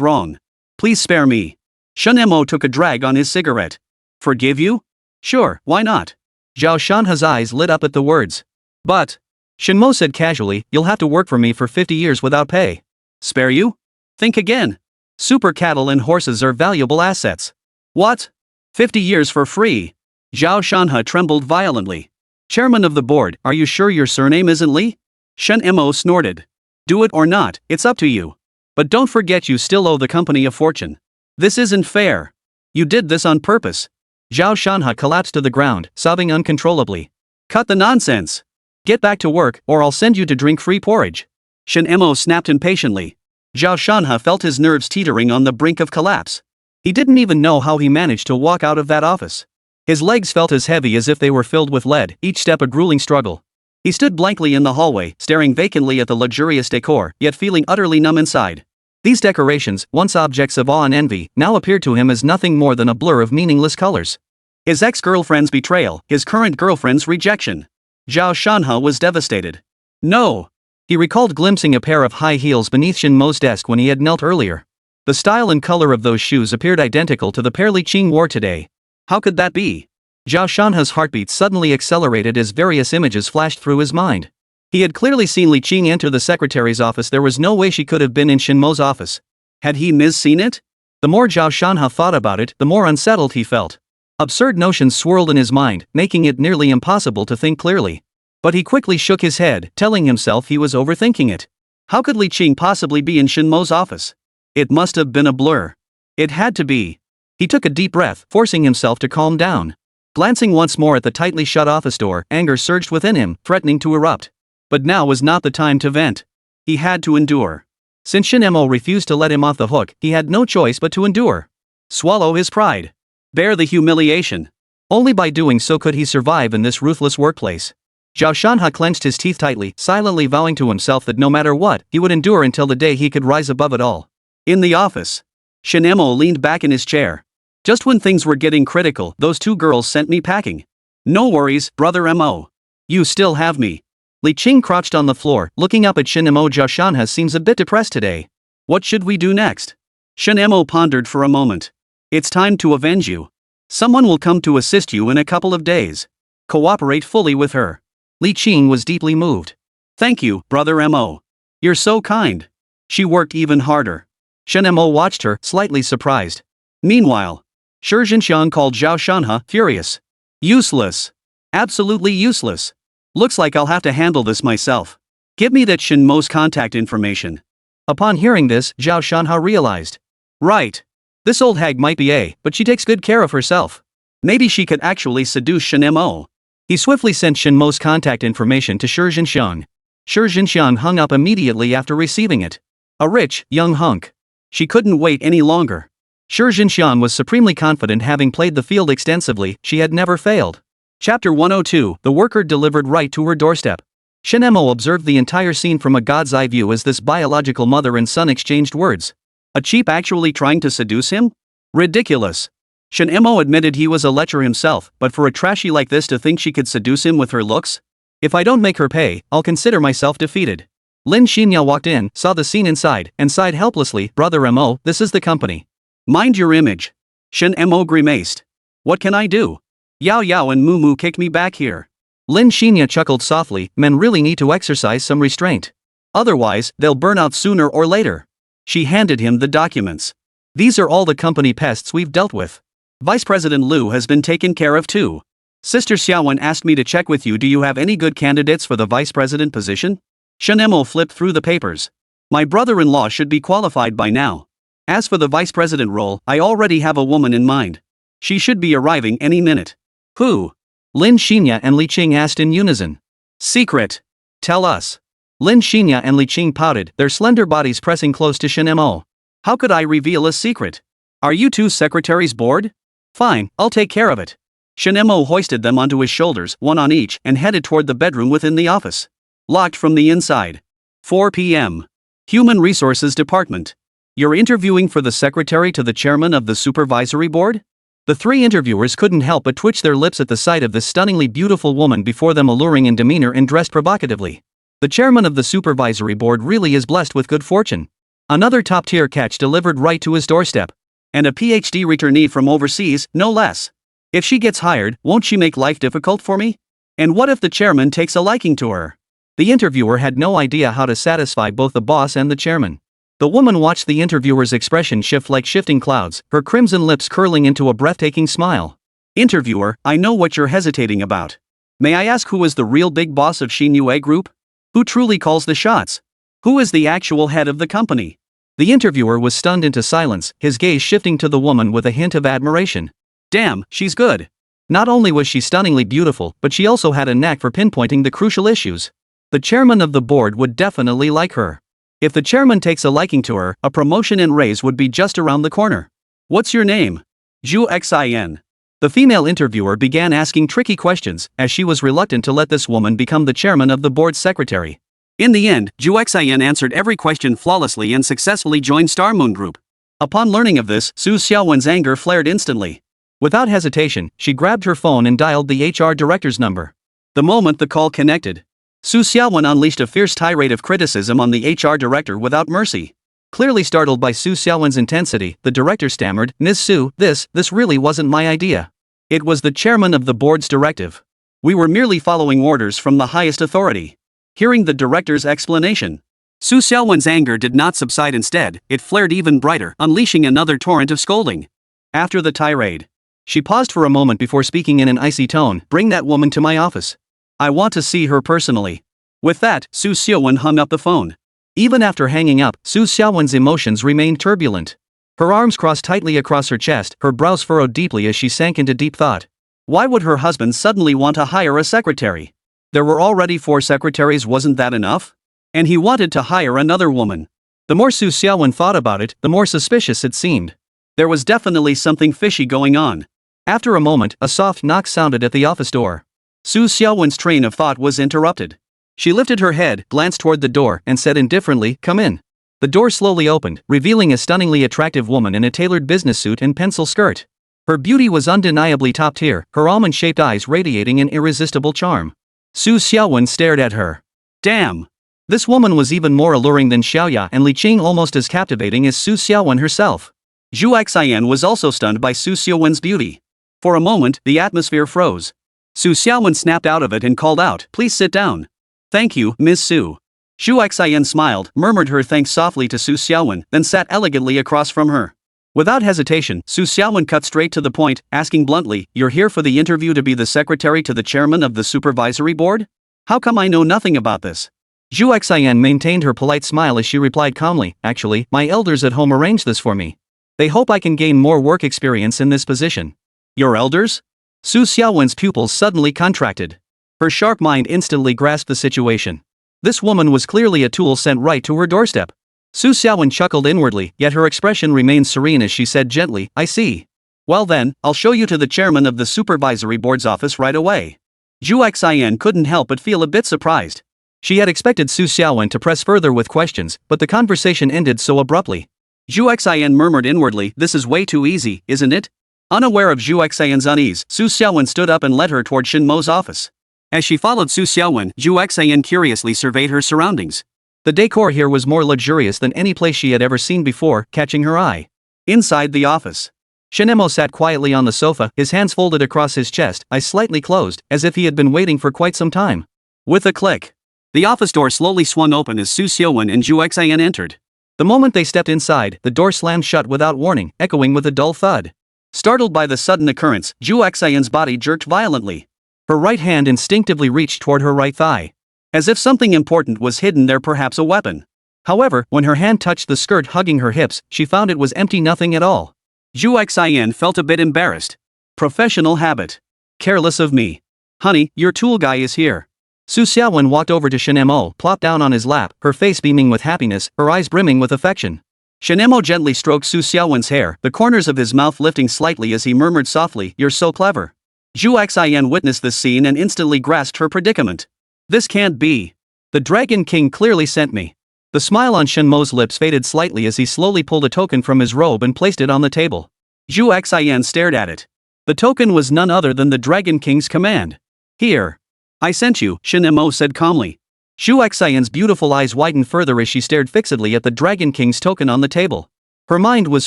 wrong. Please spare me." Shen Mo took a drag on his cigarette. "Forgive you? Sure, why not?" Zhao Shanhe's eyes lit up at the words. "But," Shen Mo said casually, "you'll have to work for me for 50 years without pay." "Spare you? Think again. Super cattle and horses are valuable assets." "What? 50 years for free?" Zhao Shanhe trembled violently. "Chairman of the board, are you sure your surname isn't Li?" Shen Mo snorted. "Do it or not, it's up to you. But don't forget you still owe the company a fortune. This isn't fair. You did this on purpose." Zhao Shanhe collapsed to the ground, sobbing uncontrollably. "Cut the nonsense. Get back to work, or I'll send you to drink free porridge." Shen Mo snapped impatiently. Zhao Shanhe felt his nerves teetering on the brink of collapse. He didn't even know how he managed to walk out of that office. His legs felt as heavy as if they were filled with lead, each step a grueling struggle. He stood blankly in the hallway, staring vacantly at the luxurious decor, yet feeling utterly numb inside. These decorations, once objects of awe and envy, now appeared to him as nothing more than a blur of meaningless colors. His ex-girlfriend's betrayal, his current girlfriend's rejection. Zhao Shanhe was devastated. No! He recalled glimpsing a pair of high heels beneath Shen Mo's desk when he had knelt earlier. The style and color of those shoes appeared identical to the pair Li Qing wore today. How could that be? Zhao Shanhe's heartbeat suddenly accelerated as various images flashed through his mind. He had clearly seen Li Qing enter the secretary's office. There was no way she could have been in Shen Mo's office. Had he misseen it? The more Zhao Shanhe thought about it, the more unsettled he felt. Absurd notions swirled in his mind, making it nearly impossible to think clearly. But he quickly shook his head, telling himself he was overthinking it. How could Li Qing possibly be in Shen Mo's office? It must have been a blur. It had to be. He took a deep breath, forcing himself to calm down. Glancing once more at the tightly shut office door, anger surged within him, threatening to erupt. But now was not the time to vent. He had to endure. Since Shen Mo refused to let him off the hook, he had no choice but to endure. Swallow his pride. Bear the humiliation. Only by doing so could he survive in this ruthless workplace. Zhao Shanhe clenched his teeth tightly, silently vowing to himself that no matter what, he would endure until the day he could rise above it all. In the office, Shen Mo leaned back in his chair. "Just when things were getting critical, those two girls sent me packing. No worries, brother Mo. You still have me." Li Qing crouched on the floor, looking up at Shen Mo. "Zhao Shanhe seems a bit depressed today. What should we do next?" Shen Mo pondered for a moment. "It's time to avenge you. Someone will come to assist you in a couple of days. Cooperate fully with her." Li Qing was deeply moved. "Thank you, brother Mo. You're so kind." She worked even harder. Shen Mo watched her, slightly surprised. Meanwhile, Shi Jinxiang called Zhao Shanhe, furious. "Useless. Absolutely useless. Looks like I'll have to handle this myself. Give me that Shen Mo's contact information." Upon hearing this, Zhao Shanhe realized. Right. This old hag might be but she takes good care of herself. Maybe she could actually seduce Shen Mo. He swiftly sent Shen Mo's contact information to Shi Jinxiang. Shi Jinxiang hung up immediately after receiving it. A rich, young hunk. She couldn't wait any longer. Shi Jinxiang was supremely confident, having played the field extensively, she had never failed. Chapter 102, the worker delivered right to her doorstep. Shen Mo observed the entire scene from a god's eye view as this biological mother and son exchanged words. A cheap actually trying to seduce him? Ridiculous. Shen Mo admitted he was a lecher himself, but for a trashy like this to think she could seduce him with her looks? If I don't make her pay, I'll consider myself defeated. Lin Xinya walked in, saw the scene inside, and sighed helplessly. "Brother Mo, this is the company." "Mind your image." Shen Mo grimaced. "What can I do? Yao Yao and Moo Moo kicked me back here." Lin Xinya chuckled softly. "Men really need to exercise some restraint. Otherwise, they'll burn out sooner or later." She handed him the documents. "These are all the company pests we've dealt with. Vice President Liu has been taken care of too. Sister Xiaowen asked me to check with you. Do you have any good candidates for the vice president position? Shen Mo flipped through the papers. My brother-in-law should be qualified by now. As for the vice president role, I already have a woman in mind. She should be arriving any minute. Who? Lin Xinya and Li Qing asked in unison. Secret. Tell us. Lin Xinya and Li Qing pouted, their slender bodies pressing close to Shen Mo. How could I reveal a secret? Are you two secretaries bored? Fine, I'll take care of it. Shen Mo hoisted them onto his shoulders, one on each, and headed toward the bedroom within the office. Locked from the inside. 4 p.m. Human Resources Department. You're interviewing for the secretary to the chairman of the supervisory board? The three interviewers couldn't help but twitch their lips at the sight of this stunningly beautiful woman before them, alluring in demeanor and dressed provocatively. The chairman of the supervisory board really is blessed with good fortune. Another top-tier catch delivered right to his doorstep. And a PhD returnee from overseas, no less. If she gets hired, won't she make life difficult for me? And what if the chairman takes a liking to her? The interviewer had no idea how to satisfy both the boss and the chairman. The woman watched the interviewer's expression shift like shifting clouds, her crimson lips curling into a breathtaking smile. Interviewer, I know what you're hesitating about. May I ask who is the real big boss of Xinyue Group? Who truly calls the shots? Who is the actual head of the company? The interviewer was stunned into silence, his gaze shifting to the woman with a hint of admiration. Damn, she's good. Not only was she stunningly beautiful, but she also had a knack for pinpointing the crucial issues. The chairman of the board would definitely like her. If the chairman takes a liking to her, a promotion and raise would be just around the corner. What's your name? Zhu Xin. The female interviewer began asking tricky questions, as she was reluctant to let this woman become the chairman of the board's secretary. In the end, Zhu Xin answered every question flawlessly and successfully joined Star Moon Group. Upon learning of this, Su Xiaowen's anger flared instantly. Without hesitation, she grabbed her phone and dialed the HR director's number. The moment the call connected, Su Xiaowen unleashed a fierce tirade of criticism on the HR director without mercy. Clearly startled by Su Xiaowen's intensity, the director stammered, Ms. Su, this really wasn't my idea. It was the chairman of the board's directive. We were merely following orders from the highest authority. Hearing the director's explanation, Su Xiaowen's anger did not subside. Instead, it flared even brighter, unleashing another torrent of scolding. After the tirade, she paused for a moment before speaking in an icy tone, bring that woman to my office. I want to see her personally. With that, Su Xiaowen hung up the phone. Even after hanging up, Su Xiaowen's emotions remained turbulent. Her arms crossed tightly across her chest, her brows furrowed deeply as she sank into deep thought. Why would her husband suddenly want to hire a secretary? There were already 4 secretaries, wasn't that enough? And he wanted to hire another woman. The more Su Xiaowen thought about it, the more suspicious it seemed. There was definitely something fishy going on. After a moment, a soft knock sounded at the office door. Su Xiaowen's train of thought was interrupted. She lifted her head, glanced toward the door, and said indifferently, come in. The door slowly opened, revealing a stunningly attractive woman in a tailored business suit and pencil skirt. Her beauty was undeniably top tier, her almond-shaped eyes radiating an irresistible charm. Su Xiaowen stared at her. Damn! This woman was even more alluring than Xiaoya and Li Qing, almost as captivating as Su Xiaowen herself. Zhu Xin was also stunned by Su Xiaowen's beauty. For a moment, the atmosphere froze. Su Xiaowen snapped out of it and called out, please sit down. Thank you, Ms. Su. Zhu Xin smiled, murmured her thanks softly to Su Xiaowen, then sat elegantly across from her. Without hesitation, Su Xiaowen cut straight to the point, asking bluntly, you're here for the interview to be the secretary to the chairman of the supervisory board? How come I know nothing about this? Zhu Xin maintained her polite smile as she replied calmly, actually, my elders at home arranged this for me. They hope I can gain more work experience in this position. Your elders? Su Xiaowen's pupils suddenly contracted. Her sharp mind instantly grasped the situation. This woman was clearly a tool sent right to her doorstep. Su Xiaowen chuckled inwardly, yet her expression remained serene as she said gently, I see. Well then, I'll show you to the chairman of the supervisory board's office right away. Zhu Xin couldn't help but feel a bit surprised. She had expected Su Xiaowen to press further with questions, but the conversation ended so abruptly. Zhu Xin murmured inwardly, this is way too easy, isn't it? Unaware of Zhu Xin's unease, Su Xiaowen stood up and led her toward Shen Mo's office. As she followed Su Xiaowen, Zhu Xin curiously surveyed her surroundings. The decor here was more luxurious than any place she had ever seen before, catching her eye. Inside the office, Shen Mo sat quietly on the sofa, his hands folded across his chest, eyes slightly closed, as if he had been waiting for quite some time. With a click, the office door slowly swung open as Su Xiaowen and Zhu Xin entered. The moment they stepped inside, the door slammed shut without warning, echoing with a dull thud. Startled by the sudden occurrence, Zhu Xin's body jerked violently. Her right hand instinctively reached toward her right thigh. As if something important was hidden there, perhaps a weapon. However, when her hand touched the skirt hugging her hips, she found it was empty, nothing at all. Zhu Xian felt a bit embarrassed. Professional habit. Careless of me. Honey, your tool guy is here. Su Xiaowen walked over to Shen Mo, plopped down on his lap, her face beaming with happiness, her eyes brimming with affection. Shen Mo gently stroked Su Xiaowen's hair, the corners of his mouth lifting slightly as he murmured softly, "You're so clever." Zhu Xian witnessed this scene and instantly grasped her predicament. This can't be. The Dragon King clearly sent me. The smile on Shen Mo's lips faded slightly as he slowly pulled a token from his robe and placed it on the table. Zhu Xian stared at it. The token was none other than the Dragon King's command. "Here. I sent you," Shen Mo said calmly. Zhu Xian's beautiful eyes widened further as she stared fixedly at the Dragon King's token on the table. Her mind was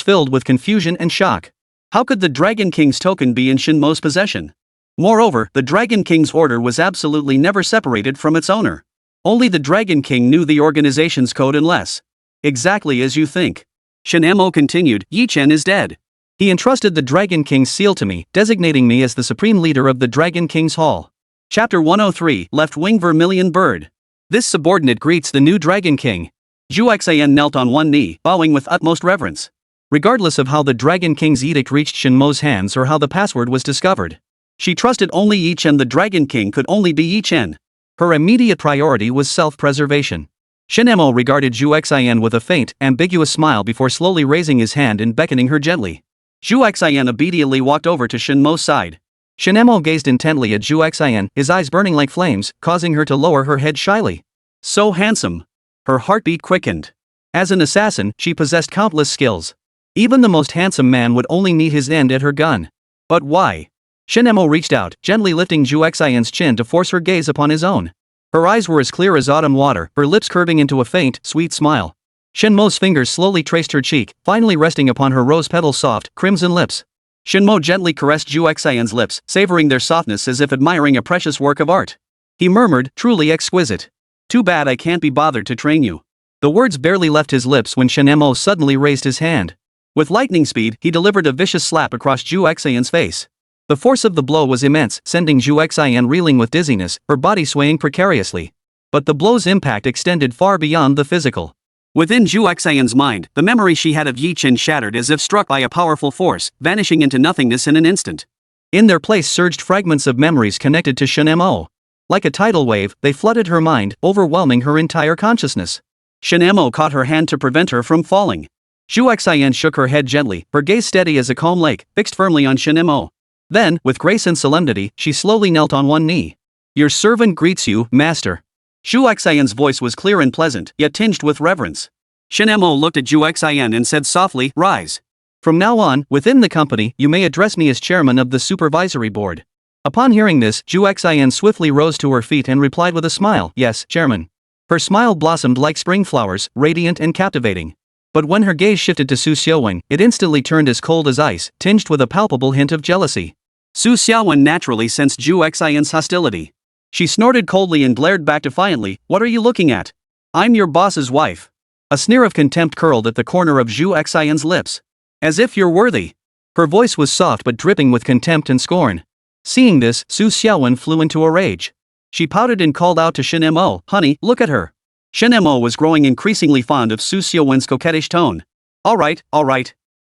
filled with confusion and shock. How could the Dragon King's token be in Shen Mo's possession? Moreover, the Dragon King's order was absolutely never separated from its owner. Only the Dragon King knew the organization's code unless. Exactly as you think. Shen Mo continued, Yi Chen is dead. He entrusted the Dragon King's seal to me, designating me as the supreme leader of the Dragon King's Hall. Chapter 103, Left Wing Vermilion Bird. This subordinate greets the new Dragon King. Zhu Xian knelt on one knee, bowing with utmost reverence. Regardless of how the Dragon King's edict reached Shen Mo's hands or how the password was discovered, she trusted only Yi Chen. The Dragon King could only be Yi Chen. Her immediate priority was self-preservation. Shen Mo regarded Zhu Xian with a faint, ambiguous smile before slowly raising his hand and beckoning her gently. Zhu Xian obediently walked over to Shen Mo's side. Shen Mo gazed intently at Zhu Xian, his eyes burning like flames, causing her to lower her head shyly. So handsome. Her heartbeat quickened. As an assassin, she possessed countless skills. Even the most handsome man would only meet his end at her gun. But why? Shen Mo reached out, gently lifting Zhu Xian's chin to force her gaze upon his own. Her eyes were as clear as autumn water, her lips curving into a faint, sweet smile. Shen Mo's fingers slowly traced her cheek, finally resting upon her rose-petal soft, crimson lips. Shen Mo gently caressed Zhu Xian's lips, savoring their softness as if admiring a precious work of art. He murmured, truly exquisite. Too bad I can't be bothered to train you. The words barely left his lips when Shen Mo suddenly raised his hand. With lightning speed, he delivered a vicious slap across Zhu Xian's face. The force of the blow was immense, sending Zhu Xian reeling with dizziness, her body swaying precariously. But the blow's impact extended far beyond the physical. Within Zhu Xian's mind, the memory she had of Yi Chen shattered as if struck by a powerful force, vanishing into nothingness in an instant. In their place surged fragments of memories connected to Shen Mo. Like a tidal wave, they flooded her mind, overwhelming her entire consciousness. Shen Mo caught her hand to prevent her from falling. Zhu Xian shook her head gently, her gaze steady as a calm lake, fixed firmly on Shen Mo. Then, with grace and solemnity, she slowly knelt on one knee. Your servant greets you, master. Zhu Xian's voice was clear and pleasant, yet tinged with reverence. Shen Mo looked at Zhu Xian and said softly, rise. From now on, within the company, you may address me as chairman of the supervisory board. Upon hearing this, Zhu Xian swiftly rose to her feet and replied with a smile, yes, chairman. Her smile blossomed like spring flowers, radiant and captivating. But when her gaze shifted to Su Xiaowen, it instantly turned as cold as ice, tinged with a palpable hint of jealousy. Su Xiaowen naturally sensed Zhu Xian's hostility. She snorted coldly and glared back defiantly, what are you looking at? I'm your boss's wife. A sneer of contempt curled at the corner of Zhu Xian's lips. As if you're worthy. Her voice was soft but dripping with contempt and scorn. Seeing this, Su Xiaowen flew into a rage. She pouted and called out to Shen Mo, honey, look at her. Shen Mo was growing increasingly fond of Su Xiaowen's coquettish tone. All right.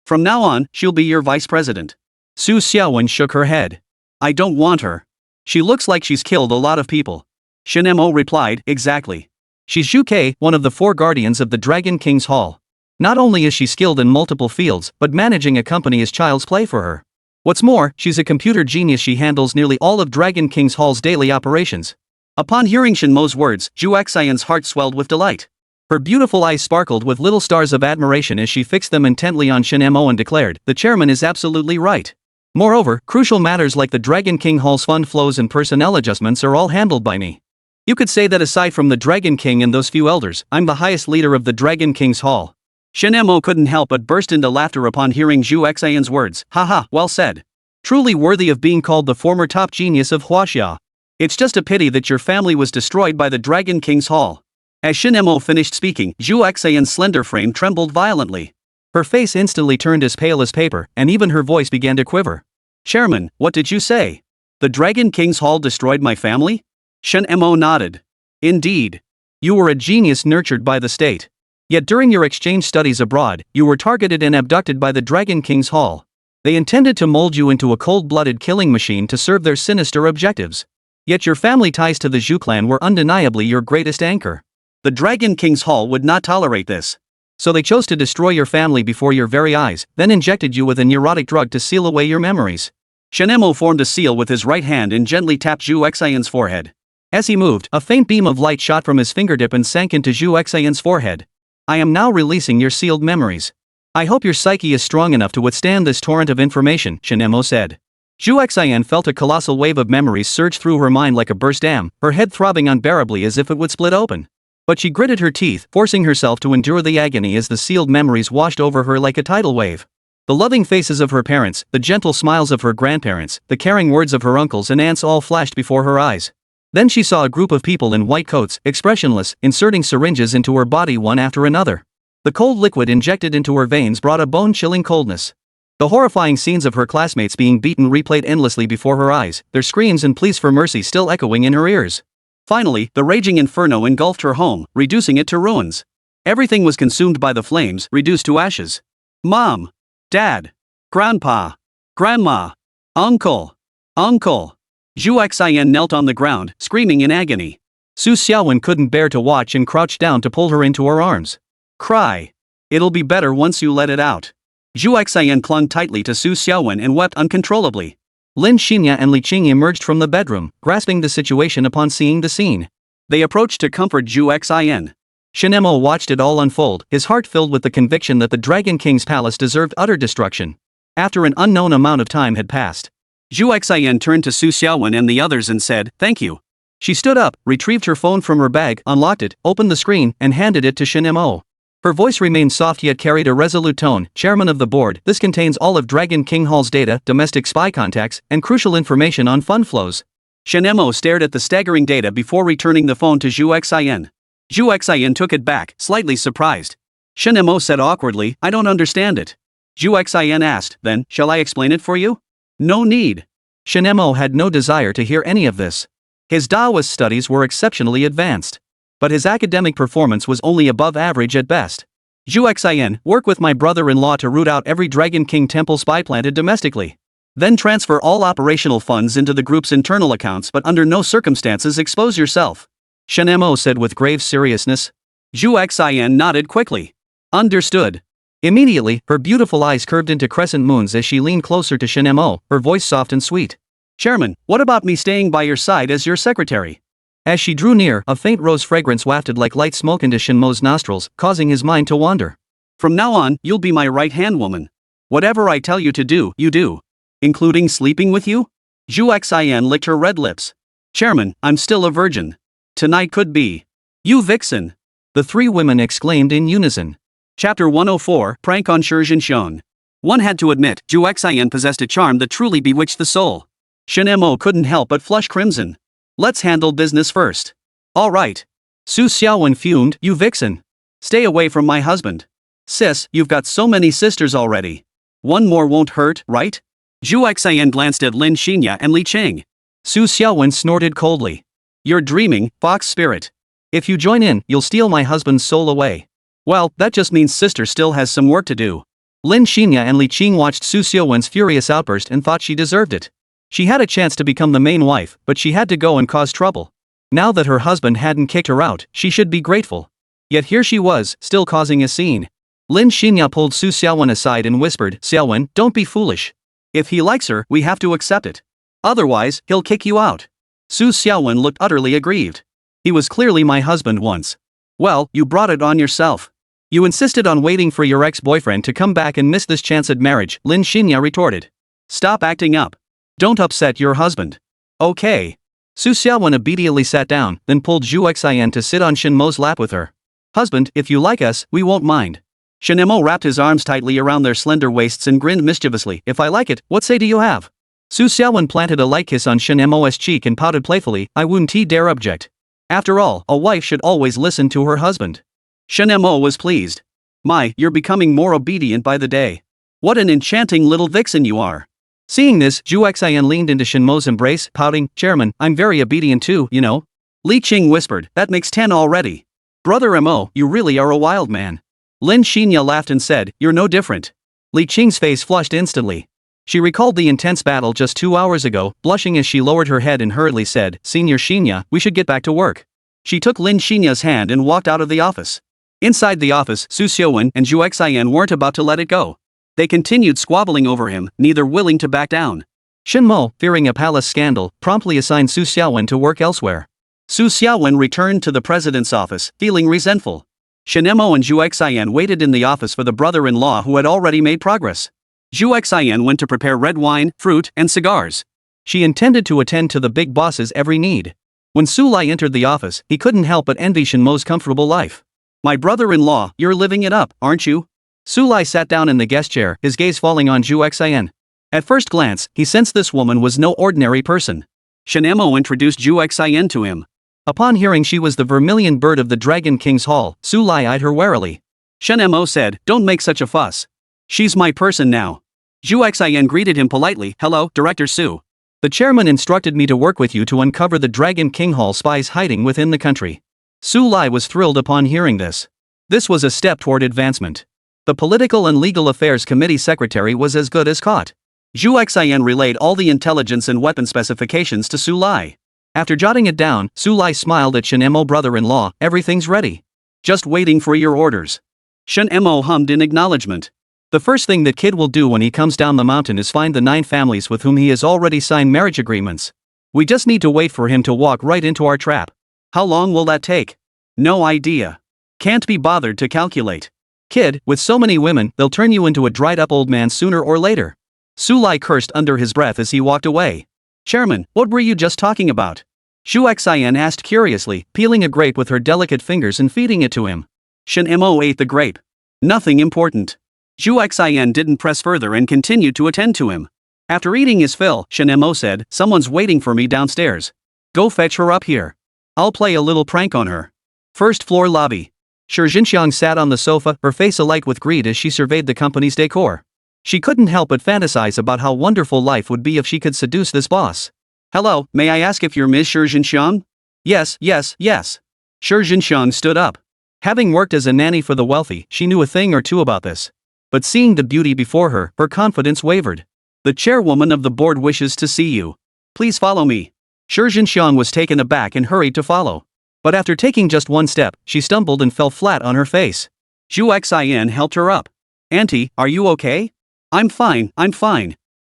From now on, she'll be your vice president. Su Xiaowen shook her head. I don't want her. She looks like she's killed a lot of people. Shen Mo replied, exactly. She's Zhu Ke, one of the 4 guardians of the Dragon King's Hall. Not only is she skilled in multiple fields, but managing a company is child's play for her. What's more, she's a computer genius. She handles nearly all of Dragon King's Hall's daily operations. Upon hearing Shen Mo's words, Zhu Xian's heart swelled with delight. Her beautiful eyes sparkled with little stars of admiration as she fixed them intently on Shen Mo and declared, the chairman is absolutely right. Moreover, crucial matters like the Dragon King Hall's fund flows and personnel adjustments are all handled by me. You could say that aside from the Dragon King and those few elders, I'm the highest leader of the Dragon King's Hall. Shen Mo couldn't help but burst into laughter upon hearing Zhu Xian's words. Haha, well said. Truly worthy of being called the former top genius of Huaxia. It's just a pity that your family was destroyed by the Dragon King's Hall. As Shen Mo finished speaking, Zhu Xian's slender frame trembled violently. Her face instantly turned as pale as paper, and even her voice began to quiver. Chairman, what did you say? The Dragon King's Hall destroyed my family? Shen Mo nodded. Indeed. You were a genius nurtured by the state. Yet during your exchange studies abroad, you were targeted and abducted by the Dragon King's Hall. They intended to mold you into a cold-blooded killing machine to serve their sinister objectives. Yet your family ties to the Zhu clan were undeniably your greatest anchor. The Dragon King's Hall would not tolerate this. So they chose to destroy your family before your very eyes, then injected you with a neurotic drug to seal away your memories. Shen Mo formed a seal with his right hand and gently tapped Zhu Xian's forehead. As he moved, a faint beam of light shot from his fingertip and sank into Zhu Xian's forehead. I am now releasing your sealed memories. I hope your psyche is strong enough to withstand this torrent of information, Shen Mo said. Zhu Xian felt a colossal wave of memories surge through her mind like a burst dam, her head throbbing unbearably as if it would split open. But she gritted her teeth, forcing herself to endure the agony as the sealed memories washed over her like a tidal wave. The loving faces of her parents, the gentle smiles of her grandparents, the caring words of her uncles and aunts all flashed before her eyes. Then she saw a group of people in white coats, expressionless, inserting syringes into her body one after another. The cold liquid injected into her veins brought a bone-chilling coldness. The horrifying scenes of her classmates being beaten replayed endlessly before her eyes, their screams and pleas for mercy still echoing in her ears. Finally, the raging inferno engulfed her home, reducing it to ruins. Everything was consumed by the flames, reduced to ashes. Mom! Dad! Grandpa! Grandma! Uncle! Uncle! Zhu Xian knelt on the ground, screaming in agony. Su Xiaowen couldn't bear to watch and crouched down to pull her into her arms. Cry. It'll be better once you let it out. Zhu Xian clung tightly to Su Xiaowen and wept uncontrollably. Lin Xinya and Li Qing emerged from the bedroom, grasping the situation upon seeing the scene. They approached to comfort Zhu Xian. Shen Mo watched it all unfold, his heart filled with the conviction that the Dragon King's palace deserved utter destruction. After an unknown amount of time had passed, Zhu Xian turned to Su Xiaowen and the others and said, "Thank you." She stood up, retrieved her phone from her bag, unlocked it, opened the screen, and handed it to Shen Mo. Her voice remained soft yet carried a resolute tone. "Chairman of the board, this contains all of Dragon King Hall's data, domestic spy contacts, and crucial information on fund flows." Shen Mo stared at the staggering data before returning the phone to Zhu Xian. Zhu Xian took it back, slightly surprised. Shen Mo said awkwardly, "I don't understand it." Zhu Xian asked, "Then, shall I explain it for you?" "No need." Shen Mo had no desire to hear any of this. His Daoist studies were exceptionally advanced. But his academic performance was only above average at best. Zhu Xian, work with my brother-in-law to root out every Dragon King temple spy planted domestically. Then transfer all operational funds into the group's internal accounts but under no circumstances expose yourself. Shen Mo said with grave seriousness. Zhu Xian nodded quickly. Understood. Immediately, her beautiful eyes curved into crescent moons as she leaned closer to Shen Mo, her voice soft and sweet. "Chairman, what about me staying by your side as your secretary?" As she drew near, a faint rose fragrance wafted like light smoke into Shen Mo's nostrils, causing his mind to wander. "From now on, you'll be my right-hand woman. Whatever I tell you to do, you do. Including sleeping with you?" Zhu Xian licked her red lips. "Chairman, I'm still a virgin. Tonight could be. You vixen!" The three women exclaimed in unison. Chapter 104, Prank on Shi Zhenxiong. One had to admit, Zhu Xian possessed a charm that truly bewitched the soul. Shen Mo couldn't help but flush crimson. "Let's handle business first." "All right." Su Xiaowen fumed, "You vixen. Stay away from my husband. Sis, you've got so many sisters already. One more won't hurt, right?" Zhu Xian glanced at Lin Xinya and Li Qing. Su Xiaowen snorted coldly. "You're dreaming, fox spirit. If you join in, you'll steal my husband's soul away." "Well, that just means sister still has some work to do." Lin Xinya and Li Qing watched Su Xiaowen's furious outburst and thought she deserved it. She had a chance to become the main wife, but she had to go and cause trouble. Now that her husband hadn't kicked her out, she should be grateful. Yet here she was, still causing a scene. Lin Xinya pulled Su Xiaowen aside and whispered, "Xiaowen, don't be foolish. If he likes her, we have to accept it. Otherwise, he'll kick you out." Su Xiaowen looked utterly aggrieved. "He was clearly my husband once." "Well, you brought it on yourself. You insisted on waiting for your ex-boyfriend to come back and miss this chance at marriage," Lin Xinya retorted. "Stop acting up. Don't upset your husband." "Okay." Su Xiaowen obediently sat down, then pulled Zhu Xian to sit on Shen Mo's lap with her. "Husband, if you like us, we won't mind." Shen Mo wrapped his arms tightly around their slender waists and grinned mischievously. "If I like it, what say do you have?" Su Xiaowen planted a light kiss on Shen Mo's cheek and pouted playfully, "I wouldn't dare object. After all, a wife should always listen to her husband." Shen Mo was pleased. "My, you're becoming more obedient by the day. What an enchanting little vixen you are." Seeing this, Zhu Xian leaned into Shen Mo's embrace, pouting, "Chairman, I'm very obedient too, you know." Li Qing whispered, "That makes 10 already. Brother Mo, you really are a wild man." Lin Xinya laughed and said, "You're no different." Li Qing's face flushed instantly. She recalled the intense battle just 2 hours ago, blushing as she lowered her head and hurriedly said, "Senior Xinya, we should get back to work." She took Lin Xinya's hand and walked out of the office. Inside the office, Su Xiaowen and Zhu Xian weren't about to let it go. They continued squabbling over him, neither willing to back down. Shen Mo, fearing a palace scandal, promptly assigned Su Xiaowen to work elsewhere. Su Xiaowen returned to the president's office, feeling resentful. Shen Mo and Zhu Xian waited in the office for the brother-in-law who had already made progress. Zhu Xian went to prepare red wine, fruit, and cigars. She intended to attend to the big boss's every need. When Su Lai entered the office, he couldn't help but envy Shen Mo's comfortable life. "My brother-in-law, you're living it up, aren't you?" Su Lai sat down in the guest chair, his gaze falling on Zhu Xian. At first glance, he sensed this woman was no ordinary person. Shen Mo introduced Zhu Xian to him. Upon hearing she was the vermilion bird of the Dragon King's Hall, Su Lai eyed her warily. Shen Mo said, "Don't make such a fuss. She's my person now." Zhu Xian greeted him politely, "Hello, Director Su. The chairman instructed me to work with you to uncover the Dragon King Hall spies hiding within the country." Su Lai was thrilled upon hearing this. This was a step toward advancement. The Political and Legal Affairs Committee Secretary was as good as caught. Zhu Xian relayed all the intelligence and weapon specifications to Su Lai. After jotting it down, Su Lai smiled at Shen Mo, brother-in-law, "Everything's ready. Just waiting for your orders." Shen Mo hummed in acknowledgement. The first thing that kid will do when he comes down the mountain is find the 9 families with whom he has already signed marriage agreements. We just need to wait for him to walk right into our trap. How long will that take? No idea. Can't be bothered to calculate. Kid, with so many women, they'll turn you into a dried-up old man sooner or later. Su Lai cursed under his breath as he walked away. "Chairman, what were you just talking about?" Zhu Xian asked curiously, peeling a grape with her delicate fingers and feeding it to him. Shen Mo ate the grape. "Nothing important." Zhu Xian didn't press further and continued to attend to him. After eating his fill, Shen Mo said, "Someone's waiting for me downstairs. Go fetch her up here. I'll play a little prank on her." First floor lobby. Shi Jinxiang sat on the sofa, her face alight with greed as she surveyed the company's decor. She couldn't help but fantasize about how wonderful life would be if she could seduce this boss. "Hello, may I ask if you're Ms. Shi Jinxiang?" Yes. Shi Jinxiang stood up. Having worked as a nanny for the wealthy, she knew a thing or two about this. But seeing the beauty before her, her confidence wavered. "The chairwoman of the board wishes to see you. Please follow me." Shi Jinxiang was taken aback and hurried to follow. But after taking just one step, she stumbled and fell flat on her face. Zhu Xian helped her up. "Auntie, are you okay?" I'm fine.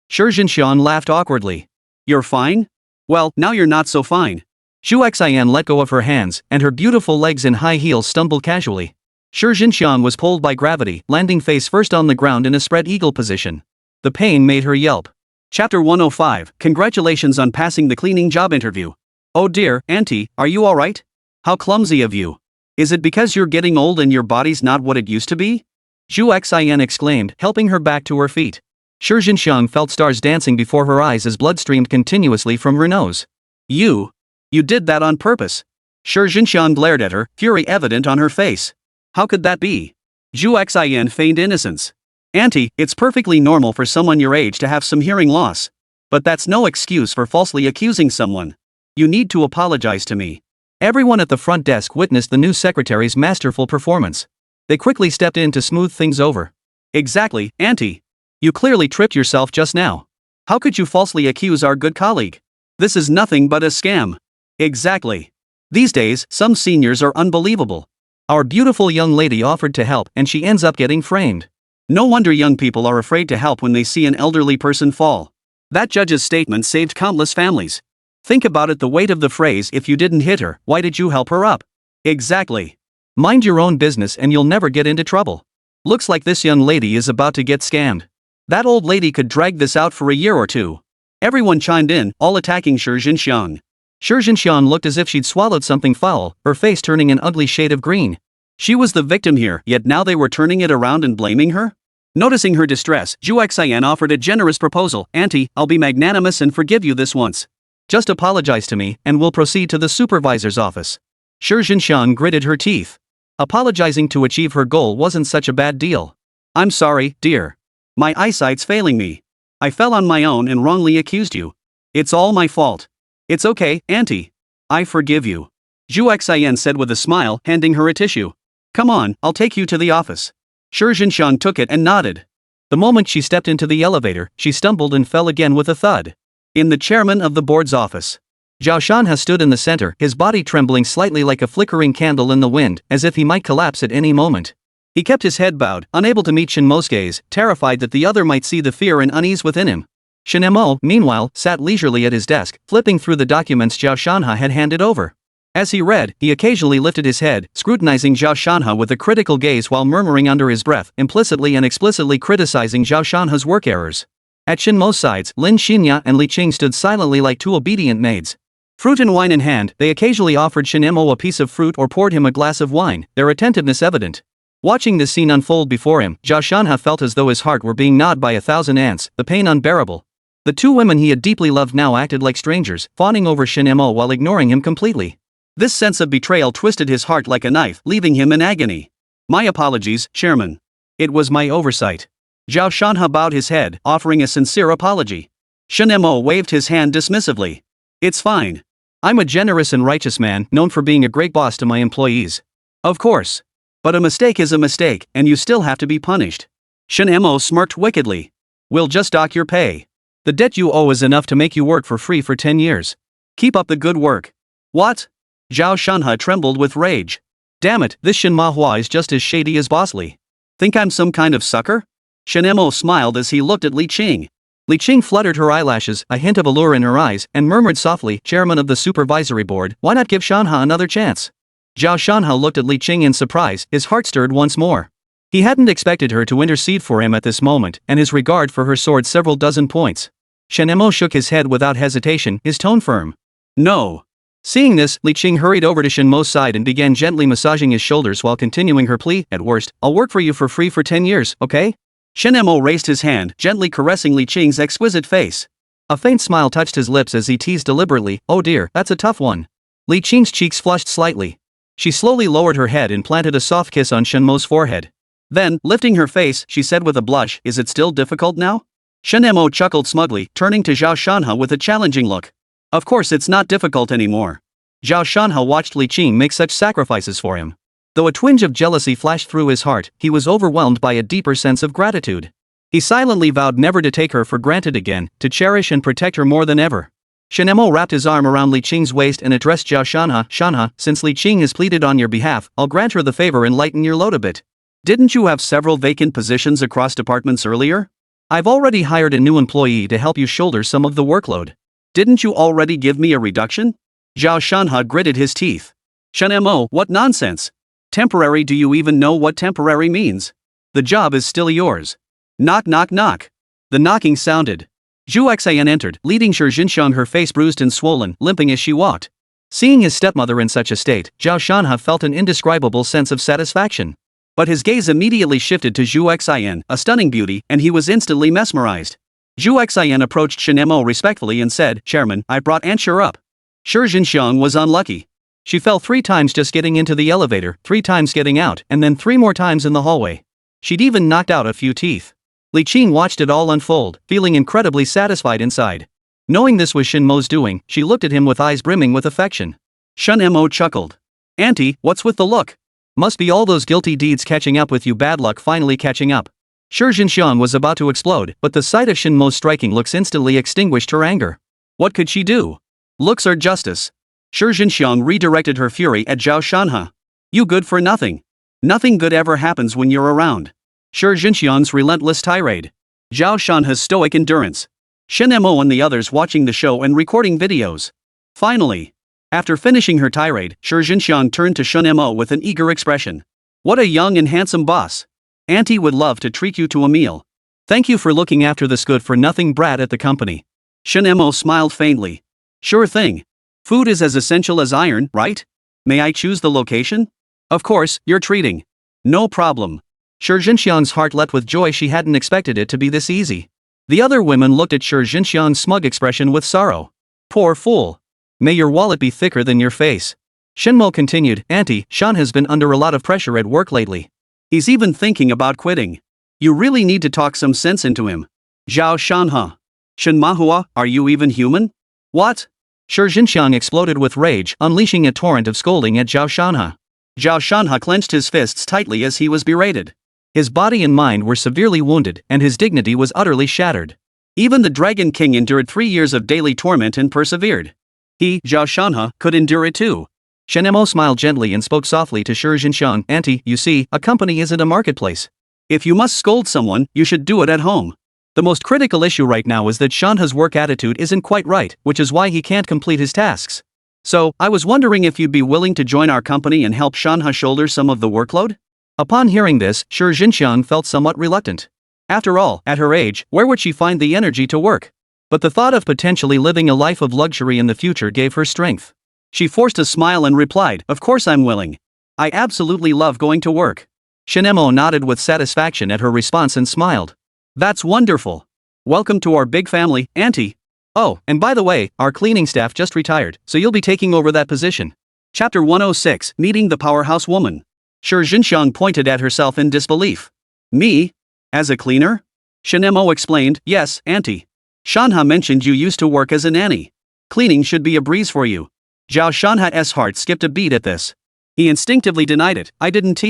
Shi Jinxiang laughed awkwardly. "You're fine? Well, now you're not so fine." Zhu Xian let go of her hands, and her beautiful legs in high heels stumbled casually. Shi Jinxiang was pulled by gravity, landing face first on the ground in a spread eagle position. The pain made her yelp. Chapter 105, Congratulations on passing the cleaning job interview. "Oh dear, Auntie, are you alright? How clumsy of you. Is it because you're getting old and your body's not what it used to be?" Zhu Xian exclaimed, helping her back to her feet. Shi Jinxiang felt stars dancing before her eyes as blood streamed continuously from her nose. You did that on purpose." Shi Jinxiang glared at her, fury evident on her face. "How could that be?" Zhu Xian feigned innocence. "Auntie, it's perfectly normal for someone your age to have some hearing loss. But that's no excuse for falsely accusing someone. You need to apologize to me." Everyone at the front desk witnessed the new secretary's masterful performance. They quickly stepped in to smooth things over. "Exactly, Auntie. You clearly tripped yourself just now. How could you falsely accuse our good colleague? This is nothing but a scam." "Exactly. These days, some seniors are unbelievable. Our beautiful young lady offered to help and she ends up getting framed. No wonder young people are afraid to help when they see an elderly person fall. That judge's statement saved countless families. Think about it, the weight of the phrase, 'If you didn't hit her, why did you help her up?' Exactly. Mind your own business and you'll never get into trouble. Looks like this young lady is about to get scammed. That old lady could drag this out for a year or two." Everyone chimed in, all attacking Shi Jinxiang. Shi Jinxiang looked as if she'd swallowed something foul, her face turning an ugly shade of green. She was the victim here, yet now they were turning it around and blaming her? Noticing her distress, Zhu Xian offered a generous proposal. "Auntie, I'll be magnanimous and forgive you this once. Just apologize to me, and we'll proceed to the supervisor's office." Shi Jinxiang gritted her teeth. Apologizing to achieve her goal wasn't such a bad deal. "I'm sorry, dear. My eyesight's failing me. I fell on my own and wrongly accused you. It's all my fault. It's okay, Auntie. I forgive you. Zhu Xian said with a smile, handing her a tissue. Come on, I'll take you to the office. Shi Zhenxiang took it and nodded. The moment she stepped into the elevator, she stumbled and fell again with a thud. In the chairman of the board's office, Zhao Shanhe stood in the center, his body trembling slightly like a flickering candle in the wind, as if he might collapse at any moment. He kept his head bowed, unable to meet Shen Mo's gaze, terrified that the other might see the fear and unease within him. Shen Mo, meanwhile, sat leisurely at his desk, flipping through the documents Zhao Shanhe had handed over. As he read, he occasionally lifted his head, scrutinizing Zhao Shanhe with a critical gaze while murmuring under his breath, implicitly and explicitly criticizing Zhao Shanhe's work errors. At Shen Mo's sides, Lin Xinya and Li Qing stood silently like two obedient maids. Fruit and wine in hand, they occasionally offered Shen Mo a piece of fruit or poured him a glass of wine, their attentiveness evident. Watching this scene unfold before him, Zhao Shanhe felt as though his heart were being gnawed by 1,000 ants, the pain unbearable. The two women he had deeply loved now acted like strangers, fawning over Shen Mo while ignoring him completely. This sense of betrayal twisted his heart like a knife, leaving him in agony. My apologies, Chairman. It was my oversight. Zhao Shanhe bowed his head, offering a sincere apology. Shen Mo waved his hand dismissively. It's fine. I'm a generous and righteous man, known for being a great boss to my employees. Of course. But a mistake is a mistake, and you still have to be punished. Shen Mo smirked wickedly. We'll just dock your pay. The debt you owe is enough to make you work for free for 10 years. Keep up the good work. What? Zhao Shanhe trembled with rage. Damn it, this Shen Manhwa is just as shady as bossly. Think I'm some kind of sucker? Shen Mo smiled as he looked at Li Qing. Li Qing fluttered her eyelashes, a hint of allure in her eyes, and murmured softly, Chairman of the Supervisory Board, why not give Shanhe another chance? Zhao Shanhe looked at Li Qing in surprise, his heart stirred once more. He hadn't expected her to intercede for him at this moment, and his regard for her soared several dozen points. Shen Mo shook his head without hesitation, his tone firm. No. Seeing this, Li Qing hurried over to Shen Mo's side and began gently massaging his shoulders while continuing her plea, at worst, I'll work for you for free for 10 years, okay? Shen Mo raised his hand, gently caressing Li Qing's exquisite face. A faint smile touched his lips as he teased deliberately, oh dear, that's a tough one. Li Qing's cheeks flushed slightly. She slowly lowered her head and planted a soft kiss on Shen Mo's forehead. Then, lifting her face, she said with a blush, is it still difficult now? Shen Mo chuckled smugly, turning to Zhao Shanhe with a challenging look. Of course it's not difficult anymore. Zhao Shanhe watched Li Qing make such sacrifices for him. Though a twinge of jealousy flashed through his heart, he was overwhelmed by a deeper sense of gratitude. He silently vowed never to take her for granted again, to cherish and protect her more than ever. Shen Mo wrapped his arm around Li Qing's waist and addressed Zhao Shanhe, Shanhe, since Li Qing has pleaded on your behalf, I'll grant her the favor and lighten your load a bit. Didn't you have several vacant positions across departments earlier? I've already hired a new employee to help you shoulder some of the workload. Didn't you already give me a reduction? Zhao Shanhe gritted his teeth. Shen Mo, what nonsense. Temporary, do you even know what temporary means? The job is still yours. Knock knock knock. The knocking sounded. Zhu Xian entered, leading Shi Zhenxiang, her face bruised and swollen, limping as she walked. Seeing his stepmother in such a state, Zhao Shanhe felt an indescribable sense of satisfaction. But his gaze immediately shifted to Zhu Xian, a stunning beauty, and he was instantly mesmerized. Zhu Xian approached Shen Mo respectfully and said, Chairman, I brought Aunt Shi up. Shi Zhenxiang was unlucky. She fell 3 times just getting into the elevator, 3 times getting out, and then 3 more times in the hallway. She'd even knocked out a few teeth. Li Qing watched it all unfold, feeling incredibly satisfied inside. Knowing this was Shen Mo's doing, she looked at him with eyes brimming with affection. Shen Mo chuckled. Auntie, what's with the look? Must be all those guilty deeds catching up with you, bad luck finally catching up. Shi Zhenxiang was about to explode, but the sight of Shen Mo's striking looks instantly extinguished her anger. What could she do? Looks are justice. Shi Zhenxiang redirected her fury at Zhao Shanhe. You good for nothing. Nothing good ever happens when you're around. Shi Zhenxiang's relentless tirade. Zhao Shanhe's stoic endurance. Shen Mo and the others watching the show and recording videos. Finally, after finishing her tirade, Shi Zhenxiang turned to Shen Mo with an eager expression. What a young and handsome boss. Auntie would love to treat you to a meal. Thank you for looking after this good-for-nothing brat at the company. Shen Mo smiled faintly. Sure thing. Food is as essential as iron, right? May I choose the location? Of course, you're treating. No problem. Shi Zhenxiang's heart leapt with joy. She hadn't expected it to be this easy. The other women looked at Shi Zhenxiang's smug expression with sorrow. Poor fool. May your wallet be thicker than your face. Shen Mo continued, Auntie, Shan has been under a lot of pressure at work lately. He's even thinking about quitting. You really need to talk some sense into him. Zhao Shanhe. Shen Manhwa, are you even human? What? Shi Jinxiang exploded with rage, unleashing a torrent of scolding at Zhao Shanhe. Zhao Shanhe clenched his fists tightly as he was berated. His body and mind were severely wounded, and his dignity was utterly shattered. Even the Dragon King endured 3 years of daily torment and persevered. He, Zhao Shanhe, could endure it too. Shen Mo smiled gently and spoke softly to Shi Jinxiang. Auntie, you see, a company isn't a marketplace. If you must scold someone, you should do it at home. The most critical issue right now is that Shanhe's work attitude isn't quite right, which is why he can't complete his tasks. So, I was wondering if you'd be willing to join our company and help Shanhe shoulder some of the workload? Upon hearing this, Shi Jinxiang felt somewhat reluctant. After all, at her age, where would she find the energy to work? But the thought of potentially living a life of luxury in the future gave her strength. She forced a smile and replied, "Of course I'm willing. I absolutely love going to work." Shen Mo nodded with satisfaction at her response and smiled. "That's wonderful. Welcome to our big family, Auntie. Oh, and by the way, our cleaning staff just retired, so you'll be taking over that position." Chapter 106, Meeting the Powerhouse Woman. Shi Jinxiang pointed at herself in disbelief. "Me? As a cleaner?" Shen Mo explained, "Yes, Auntie. Shanhe mentioned you used to work as a nanny. Cleaning should be a breeze for you." Zhao Shanhe's heart skipped a beat at this. He instinctively denied it. "I didn't."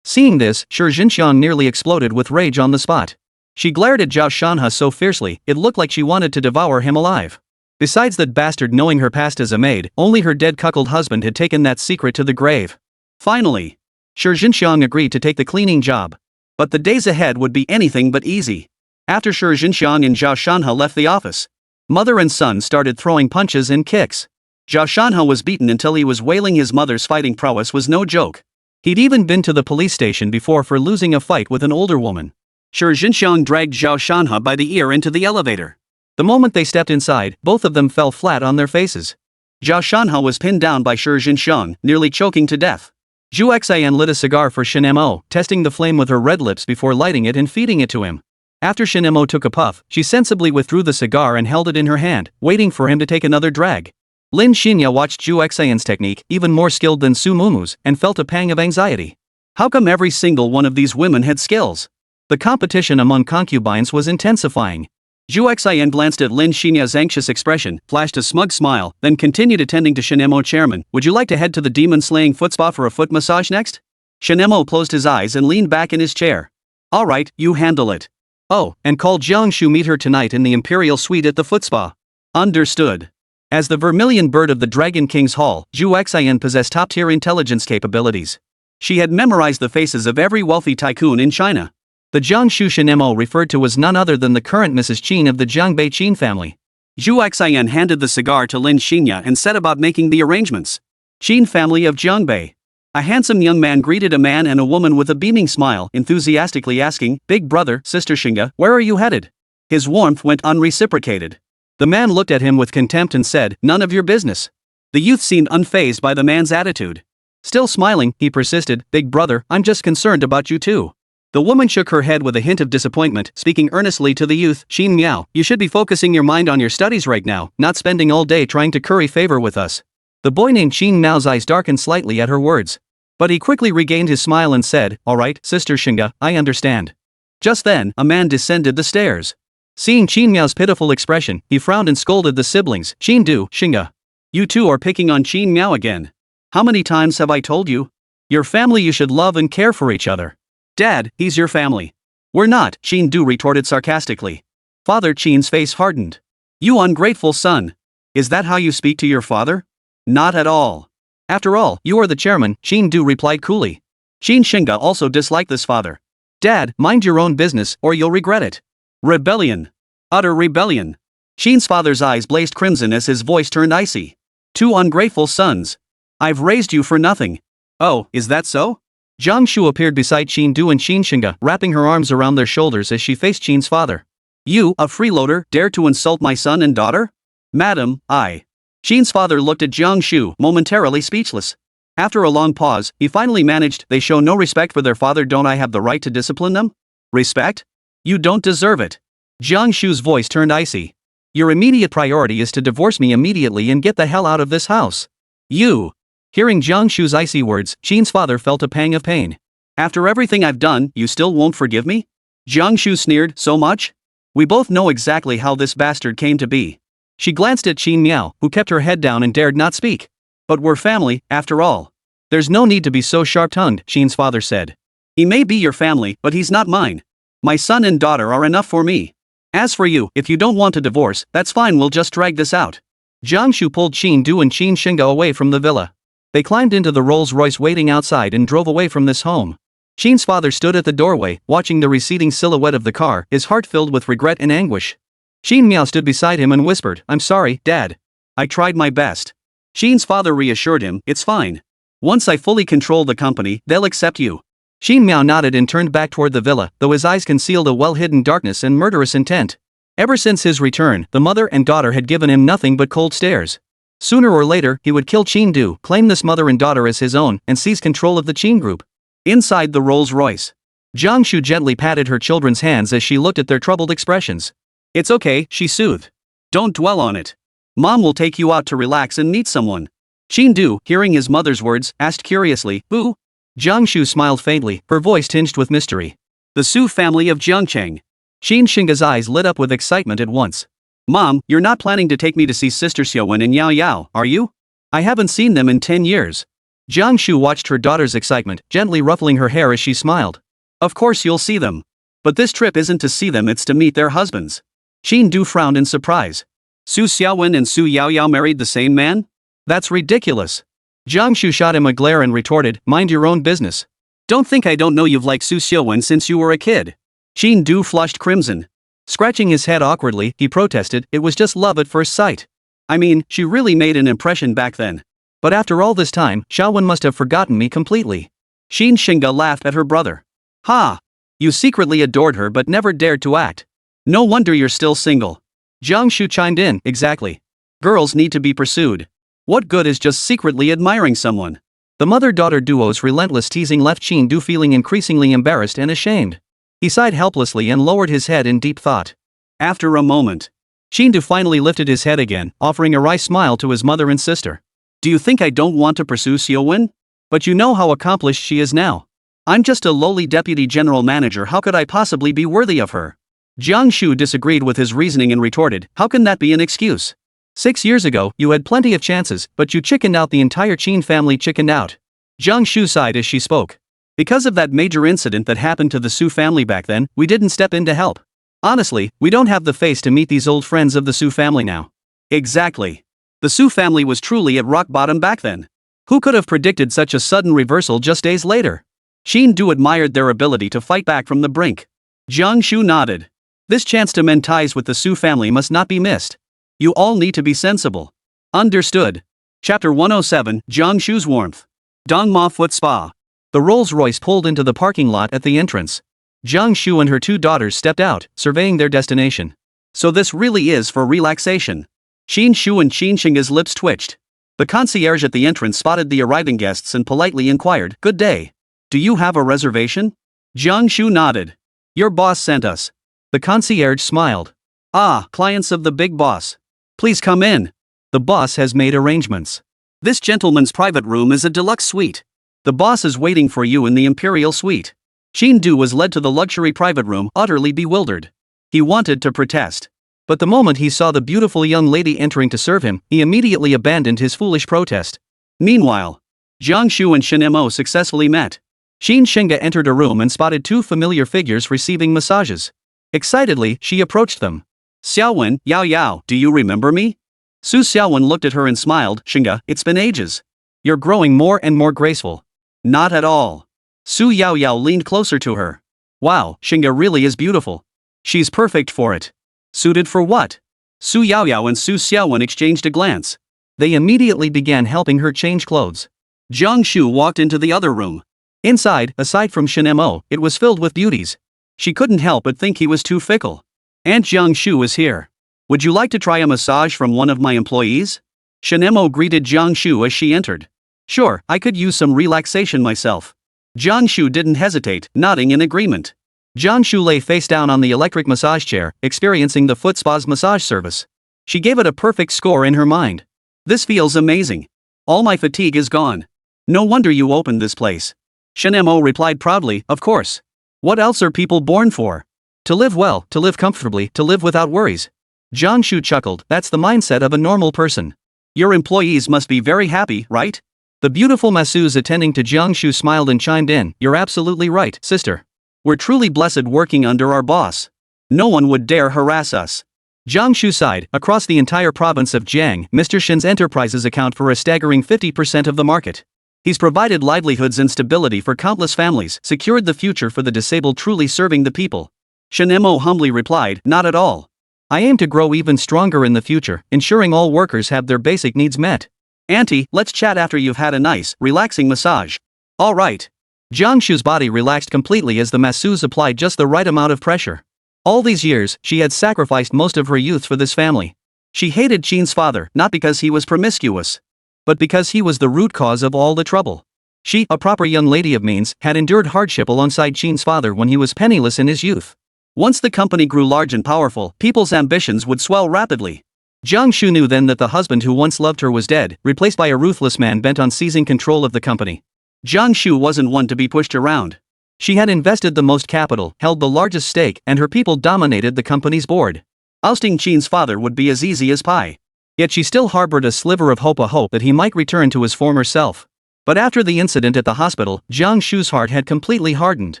Seeing this, Shi Jinxiang nearly exploded with rage on the spot. She glared at Zhao Shanhe so fiercely, it looked like she wanted to devour him alive. Besides that bastard knowing her past as a maid, only her dead cuckold husband had taken that secret to the grave. Finally, Shi Jinxiang agreed to take the cleaning job. But the days ahead would be anything but easy. After Shi Jinxiang and Zhao Shanhe left the office, mother and son started throwing punches and kicks. Zhao Shanhe was beaten until he was wailing. His mother's fighting prowess was no joke. He'd even been to the police station before for losing a fight with an older woman. Shi Jinxiang dragged Zhao Shanhe by the ear into the elevator. The moment they stepped inside, both of them fell flat on their faces. Zhao Shanhe was pinned down by Shi Jinxiang, nearly choking to death. Zhu Xian lit a cigar for Shen Mo, testing the flame with her red lips before lighting it and feeding it to him. After Shen Mo took a puff, she sensibly withdrew the cigar and held it in her hand, waiting for him to take another drag. Lin Xinya watched Zhu Xian's technique, even more skilled than Su Mumu's, and felt a pang of anxiety. How come every single one of these women had skills? The competition among concubines was intensifying. Zhu Xian glanced at Lin Xinya's anxious expression, flashed a smug smile, then continued attending to Shen Mo. "Chairman, would you like to head to the demon-slaying foot spa for a foot massage next?" Shen Mo closed his eyes and leaned back in his chair. "All right, you handle it. Oh, and call Jiangshu meet her tonight in the Imperial Suite at the foot spa." Understood. As the vermilion bird of the Dragon King's Hall, Zhu Xian possessed top-tier intelligence capabilities. She had memorized the faces of every wealthy tycoon in China. The Jiangshu Shen Mo referred to was none other than the current Mrs. Qin of the Jiangbei Qin family. Zhu Xian handed the cigar to Lin Xinya and set about making the arrangements. Qin family of Jiangbei. A handsome young man greeted a man and a woman with a beaming smile, enthusiastically asking, "Big brother, Sister Xinga, where are you headed?" His warmth went unreciprocated. The man looked at him with contempt and said, "None of your business." The youth seemed unfazed by the man's attitude. Still smiling, he persisted, "Big brother, I'm just concerned about you too." The woman shook her head with a hint of disappointment, speaking earnestly to the youth, "Qin Miao, you should be focusing your mind on your studies right now, not spending all day trying to curry favor with us." The boy named Qin Miao's eyes darkened slightly at her words. But he quickly regained his smile and said, "All right, Sister Xinga, I understand." Just then, a man descended the stairs. Seeing Qin Miao's pitiful expression, he frowned and scolded the siblings, "Qin Du, Xinga. You two are picking on Qin Miao again. How many times have I told you? Your family, you should love and care for each other. Dad, he's your family. We're not," Qin Du retorted sarcastically. Father Qin's face hardened. "You ungrateful son. Is that how you speak to your father?" "Not at all. After all, you are the chairman," Qin Du replied coolly. Qin Xinga also disliked this father. "Dad, mind your own business, or you'll regret it." Rebellion. Utter rebellion. Qin's father's eyes blazed crimson as his voice turned icy. "Two ungrateful sons. I've raised you for nothing." "Oh, is that so?" Jiang Shu appeared beside Qin Du and Qin Xinga, wrapping her arms around their shoulders as she faced Qin's father. "You, a freeloader, dare to insult my son and daughter?" "Madam, I." Qin's father looked at Jiang Shu, momentarily speechless. After a long pause, he finally managed, "They show no respect for their father. Don't I have the right to discipline them?" "Respect? You don't deserve it." Jiang Shu's voice turned icy. "Your immediate priority is to divorce me immediately and get the hell out of this house. You." Hearing Jiang Shu's icy words, Qin's father felt a pang of pain. "After everything I've done, you still won't forgive me?" Jiang Shu sneered, "So much? We both know exactly how this bastard came to be. She glanced at Qin Miao, who kept her head down and dared not speak. But we're family, after all. There's no need to be so sharp-tongued, Qin's father said. He may be your family, but he's not mine. My son and daughter are enough for me. As for you, if you don't want a divorce, that's fine, we'll just drag this out. Jiang Shu pulled Qin Du and Qin Shinga away from the villa. They climbed into the Rolls-Royce waiting outside and drove away from this home. Qin's father stood at the doorway, watching the receding silhouette of the car, his heart filled with regret and anguish. Qin Miao stood beside him and whispered, "I'm sorry, Dad. I tried my best." Qin's father reassured him, "It's fine. Once I fully control the company, they'll accept you." Qin Miao nodded and turned back toward the villa, though his eyes concealed a well-hidden darkness and murderous intent. Ever since his return, the mother and daughter had given him nothing but cold stares. Sooner or later, he would kill Qin Du, claim this mother and daughter as his own, and seize control of the Qin group. Inside the Rolls-Royce, Jiang Shu gently patted her children's hands as she looked at their troubled expressions. "It's okay," she soothed. "Don't dwell on it. Mom will take you out to relax and meet someone." Qin Du, hearing his mother's words, asked curiously, "Who?" Jiang Shu smiled faintly, her voice tinged with mystery. "The Su family of Jiangcheng." Qin Shinga's eyes lit up with excitement at once. "Mom, you're not planning to take me to see Sister Xiaowen and Yao Yao, are you? I haven't seen them in 10 years. Jiang Shu watched her daughter's excitement, gently ruffling her hair as she smiled. "Of course you'll see them. But this trip isn't to see them, it's to meet their husbands." Qin Du frowned in surprise. "Su Xiaowen and Su Yao Yao married the same man? That's ridiculous." Jiang Shu shot him a glare and retorted, "Mind your own business. Don't think I don't know you've liked Su Xiaowen since you were a kid." Qin Du flushed crimson. Scratching his head awkwardly, he protested, "It was just love at first sight. I mean, she really made an impression back then. But after all this time, Xiaowen must have forgotten me completely." Qin Shinga laughed at her brother. "Ha! You secretly adored her but never dared to act. No wonder you're still single." Jiang Shu chimed in, "Exactly. Girls need to be pursued. What good is just secretly admiring someone?" The mother-daughter duo's relentless teasing left Qin Du feeling increasingly embarrassed and ashamed. He sighed helplessly and lowered his head in deep thought. After a moment, Qin Du finally lifted his head again, offering a wry smile to his mother and sister. "Do you think I don't want to pursue Xiaowen? But you know how accomplished she is now. I'm just a lowly deputy general manager, how could I possibly be worthy of her?" Jiang Shu disagreed with his reasoning and retorted, "How can that be an excuse? 6 years ago, you had plenty of chances, but you chickened out. The entire Qin family chickened out." Jiang Shu sighed as she spoke. "Because of that major incident that happened to the Su family back then, we didn't step in to help. Honestly, we don't have the face to meet these old friends of the Su family now." Exactly. The Su family was truly at rock bottom back then. Who could have predicted such a sudden reversal just days later? Qin Du admired their ability to fight back from the brink. Jiang Shu nodded. This chance to mend ties with the Su family must not be missed. You all need to be sensible. Understood. Chapter 107, Jiang Shu's Warmth. Dongma Foot Spa. The Rolls-Royce pulled into the parking lot at the entrance. Jiang Shu and her 2 daughters stepped out, surveying their destination. So this really is for relaxation. Qin Shu and Qin Shinga's lips twitched. The concierge at the entrance spotted the arriving guests and politely inquired, "Good day. Do you have a reservation?" Jiang Shu nodded. "Your boss sent us." The concierge smiled. "Ah, clients of the big boss. Please come in. The boss has made arrangements. This gentleman's private room is a deluxe suite. The boss is waiting for you in the imperial suite." Qin Du was led to the luxury private room, utterly bewildered. He wanted to protest. But the moment he saw the beautiful young lady entering to serve him, he immediately abandoned his foolish protest. Meanwhile, Jiang Shu and Shen Mo successfully met. Qin Shinga entered a room and spotted 2 familiar figures receiving massages. Excitedly, she approached them. "Xiaowen, Yao Yao, do you remember me?" Su Xiaowen looked at her and smiled. "Shinga, it's been ages. You're growing more and more graceful." "Not at all." Su Yao Yao leaned closer to her. "Wow, Shinga really is beautiful. She's perfect for it." "Suited for what?" Su Yao Yao and Su Xiaowen exchanged a glance. They immediately began helping her change clothes. Jiang Shu walked into the other room. Inside, aside from Shen Mo, it was filled with beauties. She couldn't help but think he was too fickle. "Aunt Jiang Shu is here. Would you like to try a massage from one of my employees?" Shen Mo greeted Jiang Shu as she entered. "Sure, I could use some relaxation myself." Jiang Shu didn't hesitate, nodding in agreement. Jiang Shu lay face down on the electric massage chair, experiencing the foot spa's massage service. She gave it a perfect score in her mind. "This feels amazing. All my fatigue is gone. No wonder you opened this place." Shen Mo replied proudly, "Of course. What else are people born for?" To live well, to live comfortably, to live without worries. Jiang Shu chuckled, that's the mindset of a normal person. Your employees must be very happy, right? The beautiful masseuse attending to Jiang Shu smiled and chimed in, you're absolutely right, sister. We're truly blessed working under our boss. No one would dare harass us. Jiang Shu sighed, across the entire province of Jiang, Mr. Shen's enterprises account for a staggering 50% of the market. He's provided livelihoods and stability for countless families, secured the future for the disabled, truly serving the people. Shen Mo humbly replied, not at all. I aim to grow even stronger in the future, ensuring all workers have their basic needs met. Auntie, let's chat after you've had a nice, relaxing massage. All right. Jiang Shu's body relaxed completely as the masseuse applied just the right amount of pressure. All these years, she had sacrificed most of her youth for this family. She hated Qin's father, not because he was promiscuous, but because he was the root cause of all the trouble. She, a proper young lady of means, had endured hardship alongside Qin's father when he was penniless in his youth. Once the company grew large and powerful, people's ambitions would swell rapidly. Jiang Shu knew then that the husband who once loved her was dead, replaced by a ruthless man bent on seizing control of the company. Jiang Shu wasn't one to be pushed around. She had invested the most capital, held the largest stake, and her people dominated the company's board. Ousting Qin's father would be as easy as pie. Yet she still harbored a sliver of hope that he might return to his former self. But after the incident at the hospital, Jiang Shu's heart had completely hardened.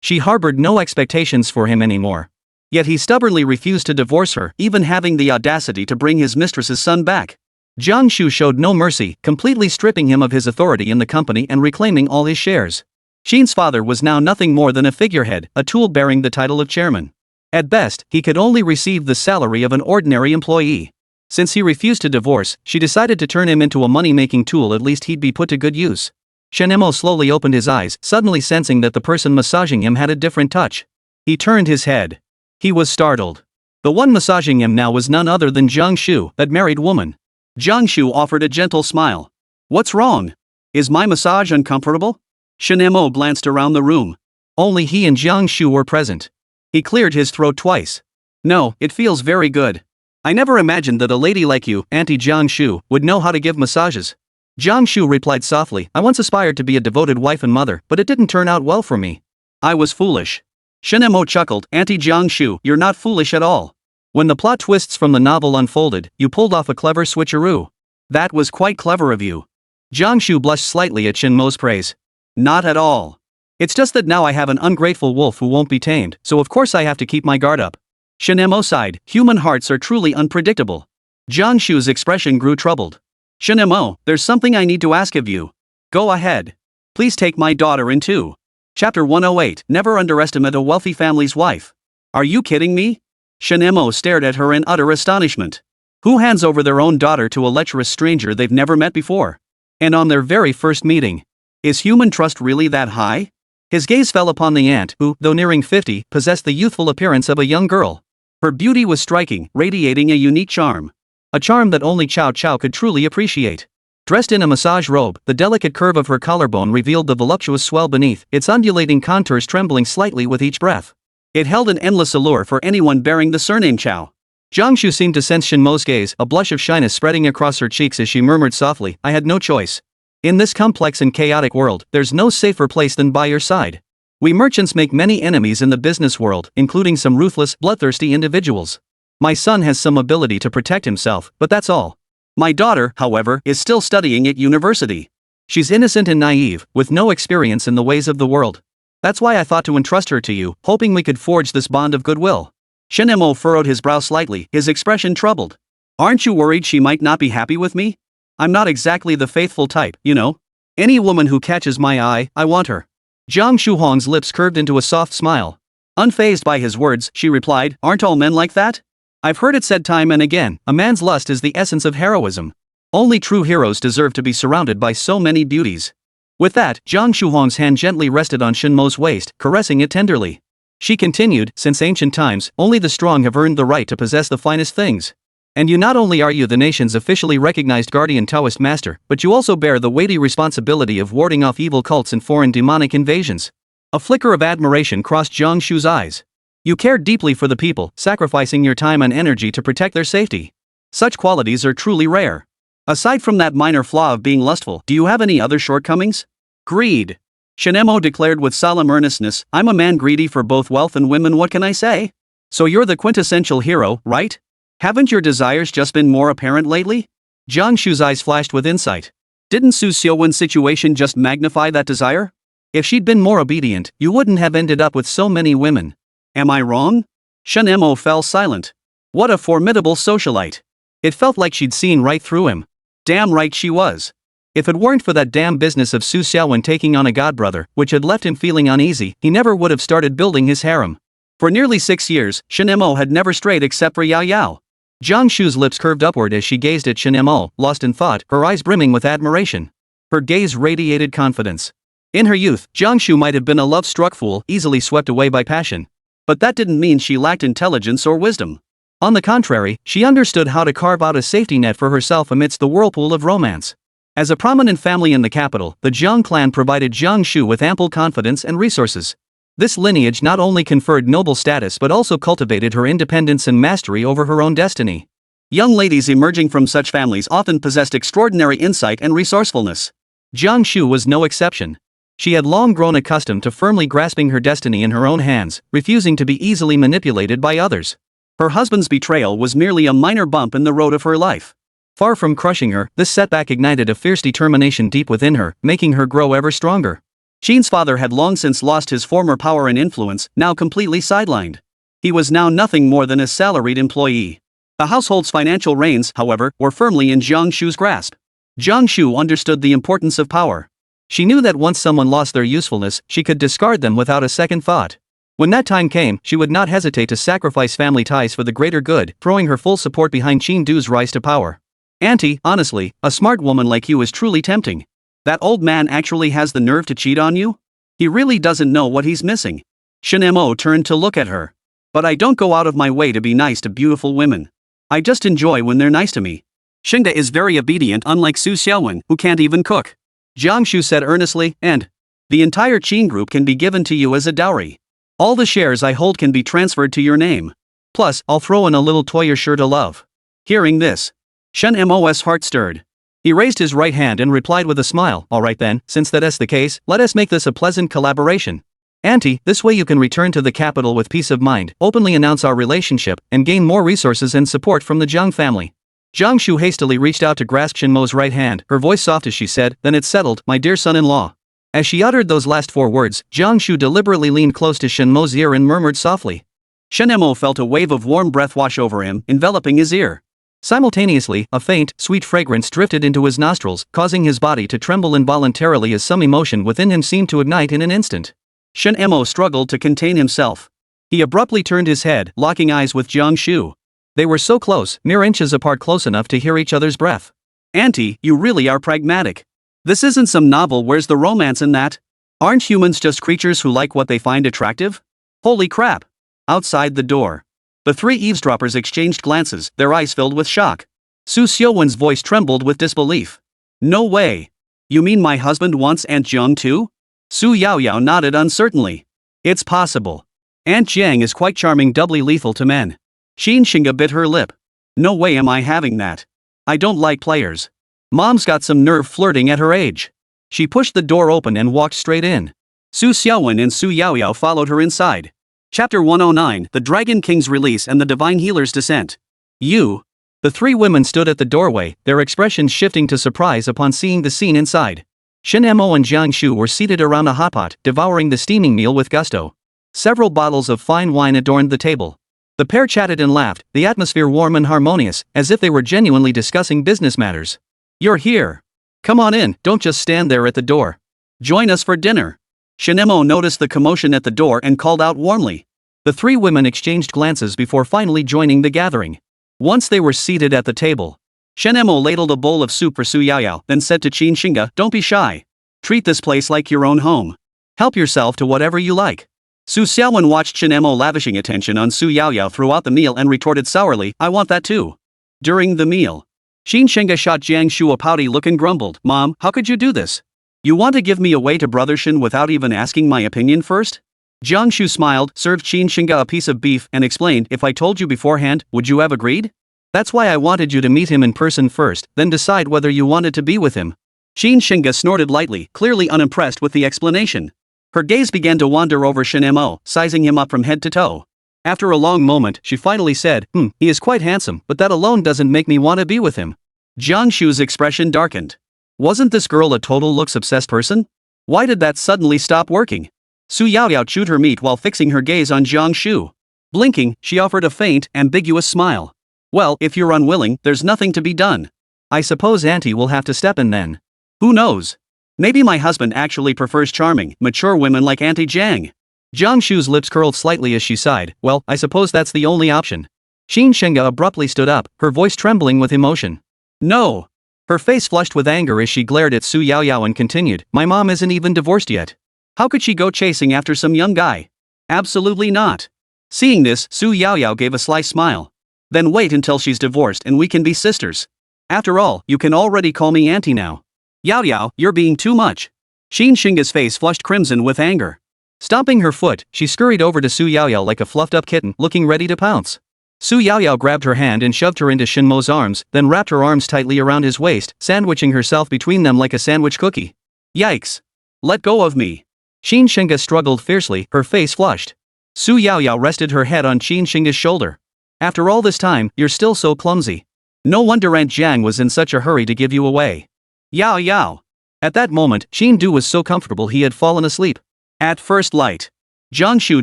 She harbored no expectations for him anymore. Yet he stubbornly refused to divorce her, even having the audacity to bring his mistress's son back. Jiang Shu showed no mercy, completely stripping him of his authority in the company and reclaiming all his shares. Qin's father was now nothing more than a figurehead, a tool bearing the title of chairman. At best, he could only receive the salary of an ordinary employee. Since he refused to divorce, she decided to turn him into a money-making tool. At least he'd be put to good use. Shen Mo slowly opened his eyes, suddenly sensing that the person massaging him had a different touch. He turned his head. He was startled. The one massaging him now was none other than Jiang Shu, that married woman. Jiang Shu offered a gentle smile. What's wrong? Is my massage uncomfortable? Shen Mo glanced around the room. Only he and Jiang Shu were present. He cleared his throat twice. No, it feels very good. I never imagined that a lady like you, Auntie Jiang Shu, would know how to give massages. Jiang Shu replied softly, I once aspired to be a devoted wife and mother, but it didn't turn out well for me. I was foolish. Shen Mo chuckled, Auntie Jiang Shu, you're not foolish at all. When the plot twists from the novel unfolded, you pulled off a clever switcheroo. That was quite clever of you. Jiang Shu blushed slightly at Shen Mo's praise. Not at all. It's just that now I have an ungrateful wolf who won't be tamed, so of course I have to keep my guard up. Shen Mo sighed, human hearts are truly unpredictable. Jiang Shu's expression grew troubled. Shen Mo, there's something I need to ask of you. Go ahead. Please take my daughter in too. Chapter 108, Never underestimate a wealthy family's wife. Are you kidding me? Shen Mo stared at her in utter astonishment. Who hands over their own daughter to a lecherous stranger they've never met before? And on their very first meeting? Is human trust really that high? His gaze fell upon the aunt who, though nearing 50, possessed the youthful appearance of a young girl. Her beauty was striking, radiating a unique charm. A charm that only Cao Cao could truly appreciate. Dressed in a massage robe, the delicate curve of her collarbone revealed the voluptuous swell beneath, its undulating contours trembling slightly with each breath. It held an endless allure for anyone bearing the surname Cao. Jiang Shu seemed to sense Shen Mo's gaze, a blush of shyness spreading across her cheeks as she murmured softly, I had no choice. In this complex and chaotic world, there's no safer place than by your side. We merchants make many enemies in the business world, including some ruthless, bloodthirsty individuals. My son has some ability to protect himself, but that's all. My daughter, however, is still studying at university. She's innocent and naive, with no experience in the ways of the world. That's why I thought to entrust her to you, hoping we could forge this bond of goodwill. Shen Mo furrowed his brow slightly, his expression troubled. Aren't you worried she might not be happy with me? I'm not exactly the faithful type, you know. Any woman who catches my eye, I want her. Jiang Shuhuang's lips curved into a soft smile. Unfazed by his words, she replied, aren't all men like that? I've heard it said time and again, a man's lust is the essence of heroism. Only true heroes deserve to be surrounded by so many beauties. With that, Jiang Shuhuang's hand gently rested on Shen Mo's waist, caressing it tenderly. She continued, since ancient times, only the strong have earned the right to possess the finest things. And you not only are you the nation's officially recognized guardian Daoist master, but you also bear the weighty responsibility of warding off evil cults and foreign demonic invasions. A flicker of admiration crossed Jiang Shu's eyes. You care deeply for the people, sacrificing your time and energy to protect their safety. Such qualities are truly rare. Aside from that minor flaw of being lustful, do you have any other shortcomings? Greed. Shen Mo declared with solemn earnestness, I'm a man greedy for both wealth and women, what can I say? So you're the quintessential hero, right? Haven't your desires just been more apparent lately? Jiang Shu's eyes flashed with insight. Didn't Su Xiaowen's situation just magnify that desire? If she'd been more obedient, you wouldn't have ended up with so many women. Am I wrong? Shen Mo fell silent. What a formidable socialite. It felt like she'd seen right through him. Damn right she was. If it weren't for that damn business of Su Xiaowen taking on a godbrother, which had left him feeling uneasy, he never would have started building his harem. For nearly 6 years, Shen Mo had never strayed except for Yao Yao. Jiang Shu's lips curved upward as she gazed at Shen Mo, lost in thought, her eyes brimming with admiration. Her gaze radiated confidence. In her youth, Jiang Shu might have been a love-struck fool, easily swept away by passion. But that didn't mean she lacked intelligence or wisdom. On the contrary, she understood how to carve out a safety net for herself amidst the whirlpool of romance. As a prominent family in the capital, the Jiang clan provided Jiang Shu with ample confidence and resources. This lineage not only conferred noble status but also cultivated her independence and mastery over her own destiny. Young ladies emerging from such families often possessed extraordinary insight and resourcefulness. Jiang Shu was no exception. She had long grown accustomed to firmly grasping her destiny in her own hands, refusing to be easily manipulated by others. Her husband's betrayal was merely a minor bump in the road of her life. Far from crushing her, this setback ignited a fierce determination deep within her, making her grow ever stronger. Qin's father had long since lost his former power and influence, now completely sidelined. He was now nothing more than a salaried employee. The household's financial reins, however, were firmly in Jiang Shu's grasp. Jiang Shu understood the importance of power. She knew that once someone lost their usefulness, she could discard them without a second thought. When that time came, she would not hesitate to sacrifice family ties for the greater good, throwing her full support behind Qin Du's rise to power. Auntie, honestly, a smart woman like you is truly tempting. That old man actually has the nerve to cheat on you? He really doesn't know what he's missing. Shen Mo turned to look at her. But I don't go out of my way to be nice to beautiful women. I just enjoy when they're nice to me. Xingde is very obedient, unlike Su Xiaowen, who can't even cook. Jiang Shu said earnestly, and the entire Qin group can be given to you as a dowry. All the shares I hold can be transferred to your name. Plus, I'll throw in a little toy you're sure to love. Hearing this, Shen Mo's heart stirred. He raised his right hand and replied with a smile, all right then, since that's the case, let us make this a pleasant collaboration. Auntie, this way you can return to the capital with peace of mind, openly announce our relationship, and gain more resources and support from the Jiang family. Jiang Shu hastily reached out to grasp Shen Mo's right hand, her voice soft as she said, then it's settled, my dear son-in-law. As she uttered those last 4 words, Jiang Shu deliberately leaned close to Shen Mo's ear and murmured softly. Shen Mo felt a wave of warm breath wash over him, enveloping his ear. Simultaneously, a faint, sweet fragrance drifted into his nostrils, causing his body to tremble involuntarily as some emotion within him seemed to ignite in an instant. Shen Mo struggled to contain himself. He abruptly turned his head, locking eyes with Jiang Shu. They were so close, mere inches apart, close enough to hear each other's breath. Auntie, you really are pragmatic. This isn't some novel, where's the romance in that? Aren't humans just creatures who like what they find attractive? Holy crap. Outside the door, the 3 eavesdroppers exchanged glances, their eyes filled with shock. Su Xiaowen's voice trembled with disbelief. No way. You mean my husband wants Aunt Jiang too? Su Yaoyao nodded uncertainly. It's possible. Aunt Jiang is quite charming, doubly lethal to men. Xin Xinga bit her lip. No way am I having that. I don't like players. Mom's got some nerve flirting at her age. She pushed the door open and walked straight in. Su Xiaowen and Su Yaoyao followed her inside. Chapter 109, The Dragon King's Release and the Divine Healer's Descent. You. The 3 women stood at the doorway, their expressions shifting to surprise upon seeing the scene inside. Shen Mo and Jiang Shu were seated around a hotpot, devouring the steaming meal with gusto. Several bottles of fine wine adorned the table. The pair chatted and laughed, the atmosphere warm and harmonious, as if they were genuinely discussing business matters. You're here. Come on in, don't just stand there at the door. Join us for dinner. Shen Mo noticed the commotion at the door and called out warmly. The 3 women exchanged glances before finally joining the gathering. Once they were seated at the table, Shen Mo ladled a bowl of soup for Su Yaoyao, then said to Qin Xinga, don't be shy. Treat this place like your own home. Help yourself to whatever you like. Su Xiaowen watched Shen Mo lavishing attention on Su Yaoyao throughout the meal and retorted sourly, I want that too. During the meal, Qin Xinga shot Jiang Shu a pouty look and grumbled, Mom, how could you do this? You want to give me away to Brother Shen without even asking my opinion first? Jiang Shu smiled, served Qin Xinga a piece of beef, and explained, if I told you beforehand, would you have agreed? That's why I wanted you to meet him in person first, then decide whether you wanted to be with him. Shen Shinga snorted lightly, clearly unimpressed with the explanation. Her gaze began to wander over Shen Mo, sizing him up from head to toe. After a long moment, she finally said, he is quite handsome, but that alone doesn't make me want to be with him. Jiang Shu's expression darkened. Wasn't this girl a total looks-obsessed person? Why did that suddenly stop working? Su Yaoyao chewed her meat while fixing her gaze on Jiang Shu. Blinking, she offered a faint, ambiguous smile. Well, if you're unwilling, there's nothing to be done. I suppose Auntie will have to step in then. Who knows? Maybe my husband actually prefers charming, mature women like Auntie Jiang. Jiang Shu's lips curled slightly as she sighed. Well, I suppose that's the only option. Shen Shinga abruptly stood up, her voice trembling with emotion. No. Her face flushed with anger as she glared at Su Yaoyao and continued, my mom isn't even divorced yet. How could she go chasing after some young guy? Absolutely not. Seeing this, Su Yaoyao gave a sly smile. Then wait until she's divorced and we can be sisters. After all, you can already call me auntie now. Yaoyao, you're being too much. Shen Shinga's face flushed crimson with anger. Stomping her foot, she scurried over to Su Yaoyao like a fluffed-up kitten, looking ready to pounce. Su Yaoyao grabbed her hand and shoved her into Shen Mo's arms, then wrapped her arms tightly around his waist, sandwiching herself between them like a sandwich cookie. Yikes! Let go of me. Shen Shinga struggled fiercely, her face flushed. Su Yaoyao rested her head on Shen Shinga's shoulder. After all this time, you're still so clumsy. No wonder Aunt Jiang was in such a hurry to give you away. Yaoyao. At that moment, Shen Du was so comfortable he had fallen asleep. At first light, Jiang Shu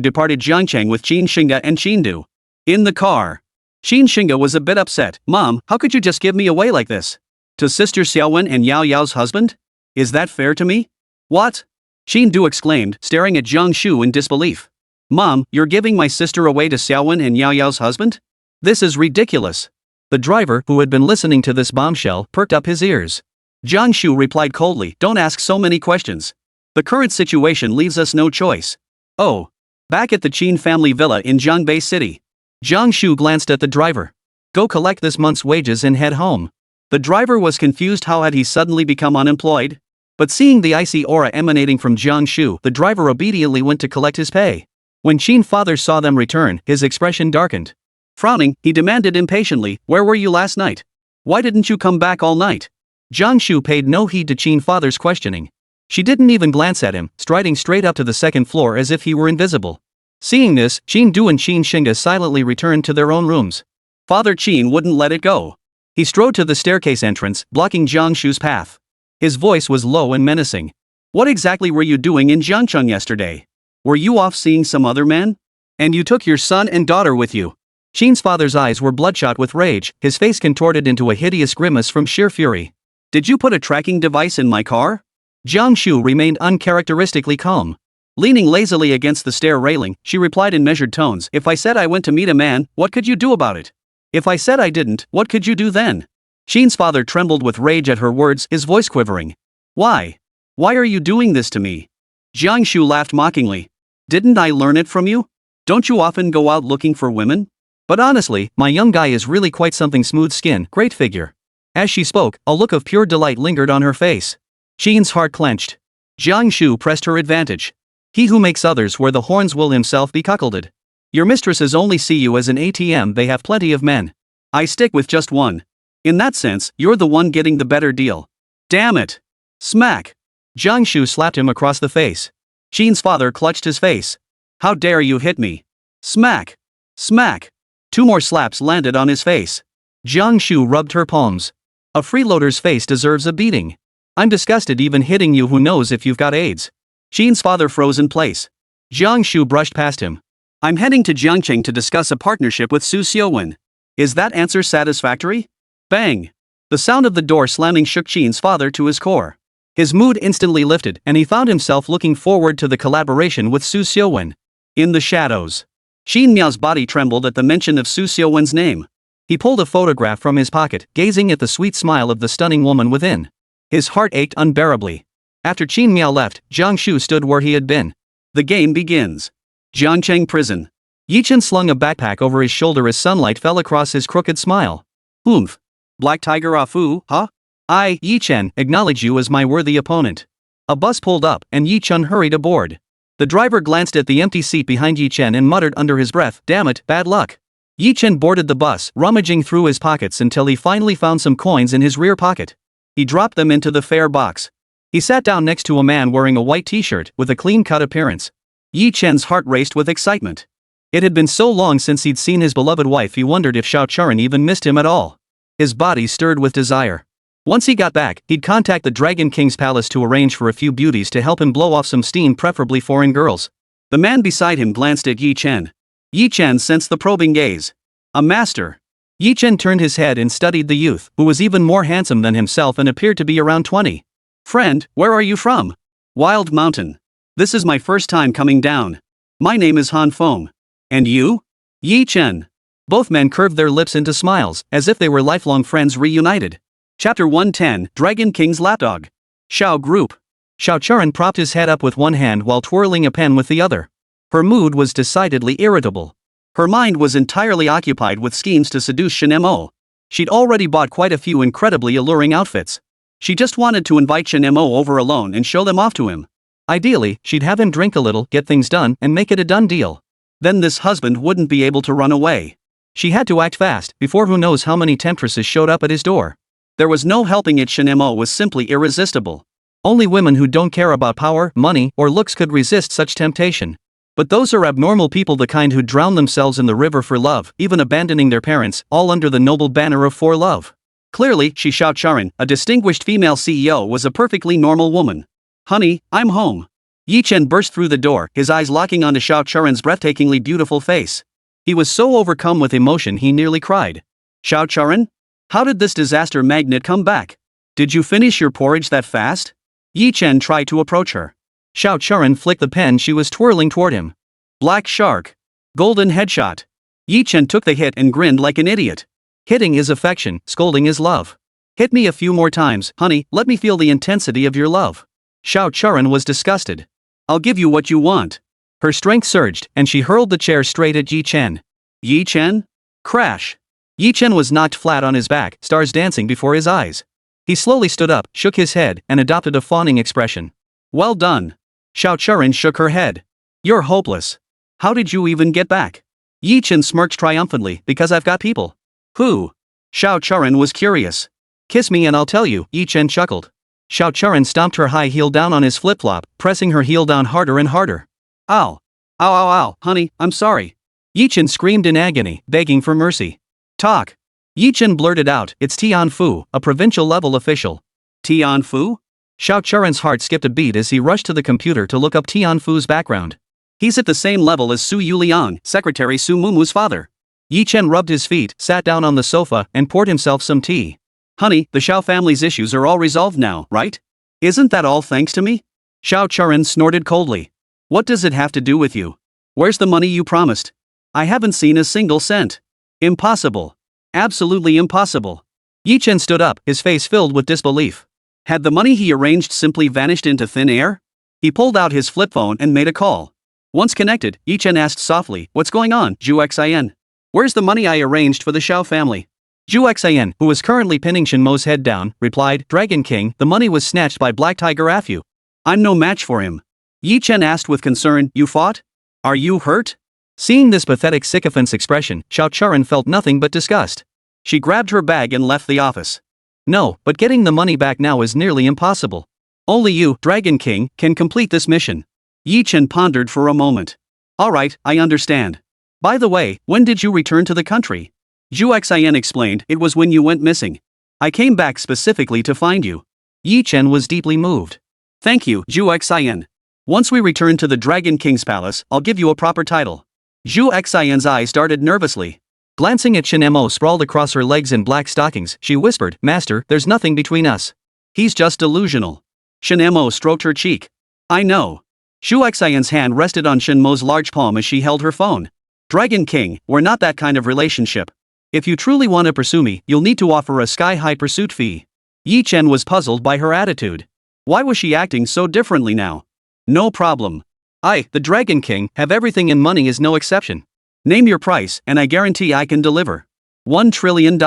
departed Jiangcheng with Shen Shinga and Shen Du. In the car, Shen Shinga was a bit upset. Mom, how could you just give me away like this? To Sister Xiaowen and Yao Yao's husband? Is that fair to me? What? Shen Du exclaimed, staring at Jiang Shu in disbelief. Mom, you're giving my sister away to Xiaowen and Yao Yao's husband? This is ridiculous. The driver, who had been listening to this bombshell, perked up his ears. Jiang Shu replied coldly, don't ask so many questions. The current situation leaves us no choice. Oh. Back at the Qin family villa in Zhangbei City. Jiang Shu glanced at the driver. Go collect this month's wages and head home. The driver was confused. How had he suddenly become unemployed? But seeing the icy aura emanating from Jiang Shu, the driver obediently went to collect his pay. When Qin father saw them return, his expression darkened. Frowning, he demanded impatiently, where were you last night? Why didn't you come back all night? Jiang Shu paid no heed to Qin father's questioning. She didn't even glance at him, striding straight up to the second floor as if he were invisible. Seeing this, Shen Du and Shen Shinga silently returned to their own rooms. Father Qin wouldn't let it go. He strode to the staircase entrance, blocking Jiang Shu's path. His voice was low and menacing. What exactly were you doing in Jiangcheng yesterday? Were you off seeing some other man? And you took your son and daughter with you. Shen's father's eyes were bloodshot with rage, his face contorted into a hideous grimace from sheer fury. Did you put a tracking device in my car? Jiang Shu remained uncharacteristically calm. Leaning lazily against the stair railing, she replied in measured tones, if I said I went to meet a man, what could you do about it? If I said I didn't, what could you do then? Shen's father trembled with rage at her words, his voice quivering. Why? Why are you doing this to me? Jiang Shu laughed mockingly. Didn't I learn it from you? Don't you often go out looking for women? But honestly, my young guy is really quite something. Smooth skin, great figure. As she spoke, a look of pure delight lingered on her face. Shen's heart clenched. Jiang Shu pressed her advantage. He who makes others wear the horns will himself be cuckolded. Your mistresses only see you as an ATM. They have plenty of men. I stick with just one. In that sense, you're the one getting the better deal. Damn it. Smack. Jiang Shu slapped him across the face. Shen's father clutched his face. How dare you hit me? Smack. Smack. 2 more slaps landed on his face. Jiang Shu rubbed her palms. A freeloader's face deserves a beating. I'm disgusted even hitting you. Who knows if you've got AIDS? Shen's father froze in place. Jiang Shu brushed past him. I'm heading to Jiangcheng to discuss a partnership with Su Xiaowen. Is that answer satisfactory? Bang! The sound of the door slamming shook Shen's father to his core. His mood instantly lifted, and he found himself looking forward to the collaboration with Su Xiaowen. In the shadows, Shen Miao's body trembled at the mention of Su Xiaowen's name. He pulled a photograph from his pocket, gazing at the sweet smile of the stunning woman within. His heart ached unbearably. After Shen Miao left, Jiang Shu stood where he had been. The game begins. Jiangcheng Prison. Yichen slung a backpack over his shoulder as sunlight fell across his crooked smile. Oomph. Black Tiger Afu, huh? I, Yichen, acknowledge you as my worthy opponent. A bus pulled up, and Yichen hurried aboard. The driver glanced at the empty seat behind Yichen and muttered under his breath, damn it, bad luck. Yichen boarded the bus, rummaging through his pockets until he finally found some coins in his rear pocket. He dropped them into the fare box. He sat down next to a man wearing a white t-shirt with a clean-cut appearance. Yi Chen's heart raced with excitement. It had been so long since he'd seen his beloved wife he wondered if Xiaowen even missed him at all. His body stirred with desire. Once he got back, he'd contact the Dragon King's palace to arrange for a few beauties to help him blow off some steam, preferably foreign girls. The man beside him glanced at Yi Chen. Yi Chen sensed the probing gaze. A master. Yi Chen turned his head and studied the youth, who was even more handsome than himself and appeared to be around 20. Friend, where are you from? Wild Mountain. This is my first time coming down. My name is Han Feng. And you? Yi Chen. Both men curved their lips into smiles, as if they were lifelong friends reunited. Chapter 110, Dragon King's Lapdog. Xiao Group. Xiaowen propped his head up with one hand while twirling a pen with the other. Her mood was decidedly irritable. Her mind was entirely occupied with schemes to seduce Shen Mo. She'd already bought quite a few incredibly alluring outfits. She just wanted to invite Shen Mo over alone and show them off to him. Ideally, she'd have him drink a little, get things done, and make it a done deal. Then this husband wouldn't be able to run away. She had to act fast, before who knows how many temptresses showed up at his door. There was no helping it. Shen Mo was simply irresistible. Only women who don't care about power, money, or looks could resist such temptation. But those are abnormal people, the kind who drown themselves in the river for love, even abandoning their parents, all under the noble banner of for love. Clearly, Xiaowen, a distinguished female CEO, was a perfectly normal woman. Honey, I'm home. Yi Chen burst through the door, his eyes locking onto Xiaowen's breathtakingly beautiful face. He was so overcome with emotion he nearly cried. Xiaowen? How did this disaster magnet come back? Did you finish your porridge that fast? Yi Chen tried to approach her. Xiaowen flicked the pen she was twirling toward him. Black shark. Golden headshot. Yi Chen took the hit and grinned like an idiot. Hitting is affection, scolding is love. Hit me a few more times, honey, let me feel the intensity of your love. Xiaowen was disgusted. I'll give you what you want. Her strength surged, and she hurled the chair straight at Yi Chen. Yi Chen? Crash. Yi Chen was knocked flat on his back, stars dancing before his eyes. He slowly stood up, shook his head, and adopted a fawning expression. Well done. Xiaowen shook her head. You're hopeless. How did you even get back? Yi Chen smirked triumphantly, because I've got people. Who? Xiaowen was curious. Kiss me and I'll tell you, Yi Chen chuckled. Xiaowen stomped her high heel down on his flip-flop, pressing her heel down harder and harder. Ow. Ow ow ow, honey, I'm sorry. Yi Chen screamed in agony, begging for mercy. Talk. Yi Chen blurted out, it's Tian Fu, a provincial-level official. Tian Fu? Xiaowen's heart skipped a beat as he rushed to the computer to look up Tian Fu's background. He's at the same level as Su Yuliang, Secretary Su Mumu's father. Yi Chen rubbed his feet, sat down on the sofa, and poured himself some tea. Honey, the Xiao family's issues are all resolved now, right? Isn't that all thanks to me? Xiaowen snorted coldly. What does it have to do with you? Where's the money you promised? I haven't seen a single cent. Impossible. Absolutely impossible. Yi Chen stood up, his face filled with disbelief. Had the money he arranged simply vanished into thin air? He pulled out his flip phone and made a call. Once connected, Yi Chen asked softly, what's going on, Zhu Xian? Where's the money I arranged for the Xiao family? Zhu Xian, who was currently pinning Shen Mo's head down, replied, Dragon King, the money was snatched by Black Tiger Afu. I'm no match for him. Yi Chen asked with concern, you fought? Are you hurt? Seeing this pathetic sycophant's expression, Xiaowen felt nothing but disgust. She grabbed her bag and left the office. No, but getting the money back now is nearly impossible. Only you, Dragon King, can complete this mission. Yi Chen pondered for a moment. Alright, I understand. By the way, when did you return to the country? Zhu Xian explained, it was when you went missing. I came back specifically to find you. Yi Chen was deeply moved. Thank you, Zhu Xian. Once we return to the Dragon King's palace, I'll give you a proper title. Zhu Xian's eyes darted nervously. Glancing at Shen Mo sprawled across her legs in black stockings, she whispered, Master, there's nothing between us. He's just delusional. Shen Mo stroked her cheek. I know. Zhu Xian's hand rested on Shen Mo's large palm as she held her phone. Dragon King, we're not that kind of relationship. If you truly want to pursue me, you'll need to offer a sky-high pursuit fee. Yi Chen was puzzled by her attitude. Why was she acting so differently now? No problem. I, the Dragon King, have everything and money is no exception. Name your price, and I guarantee I can deliver. $1 trillion.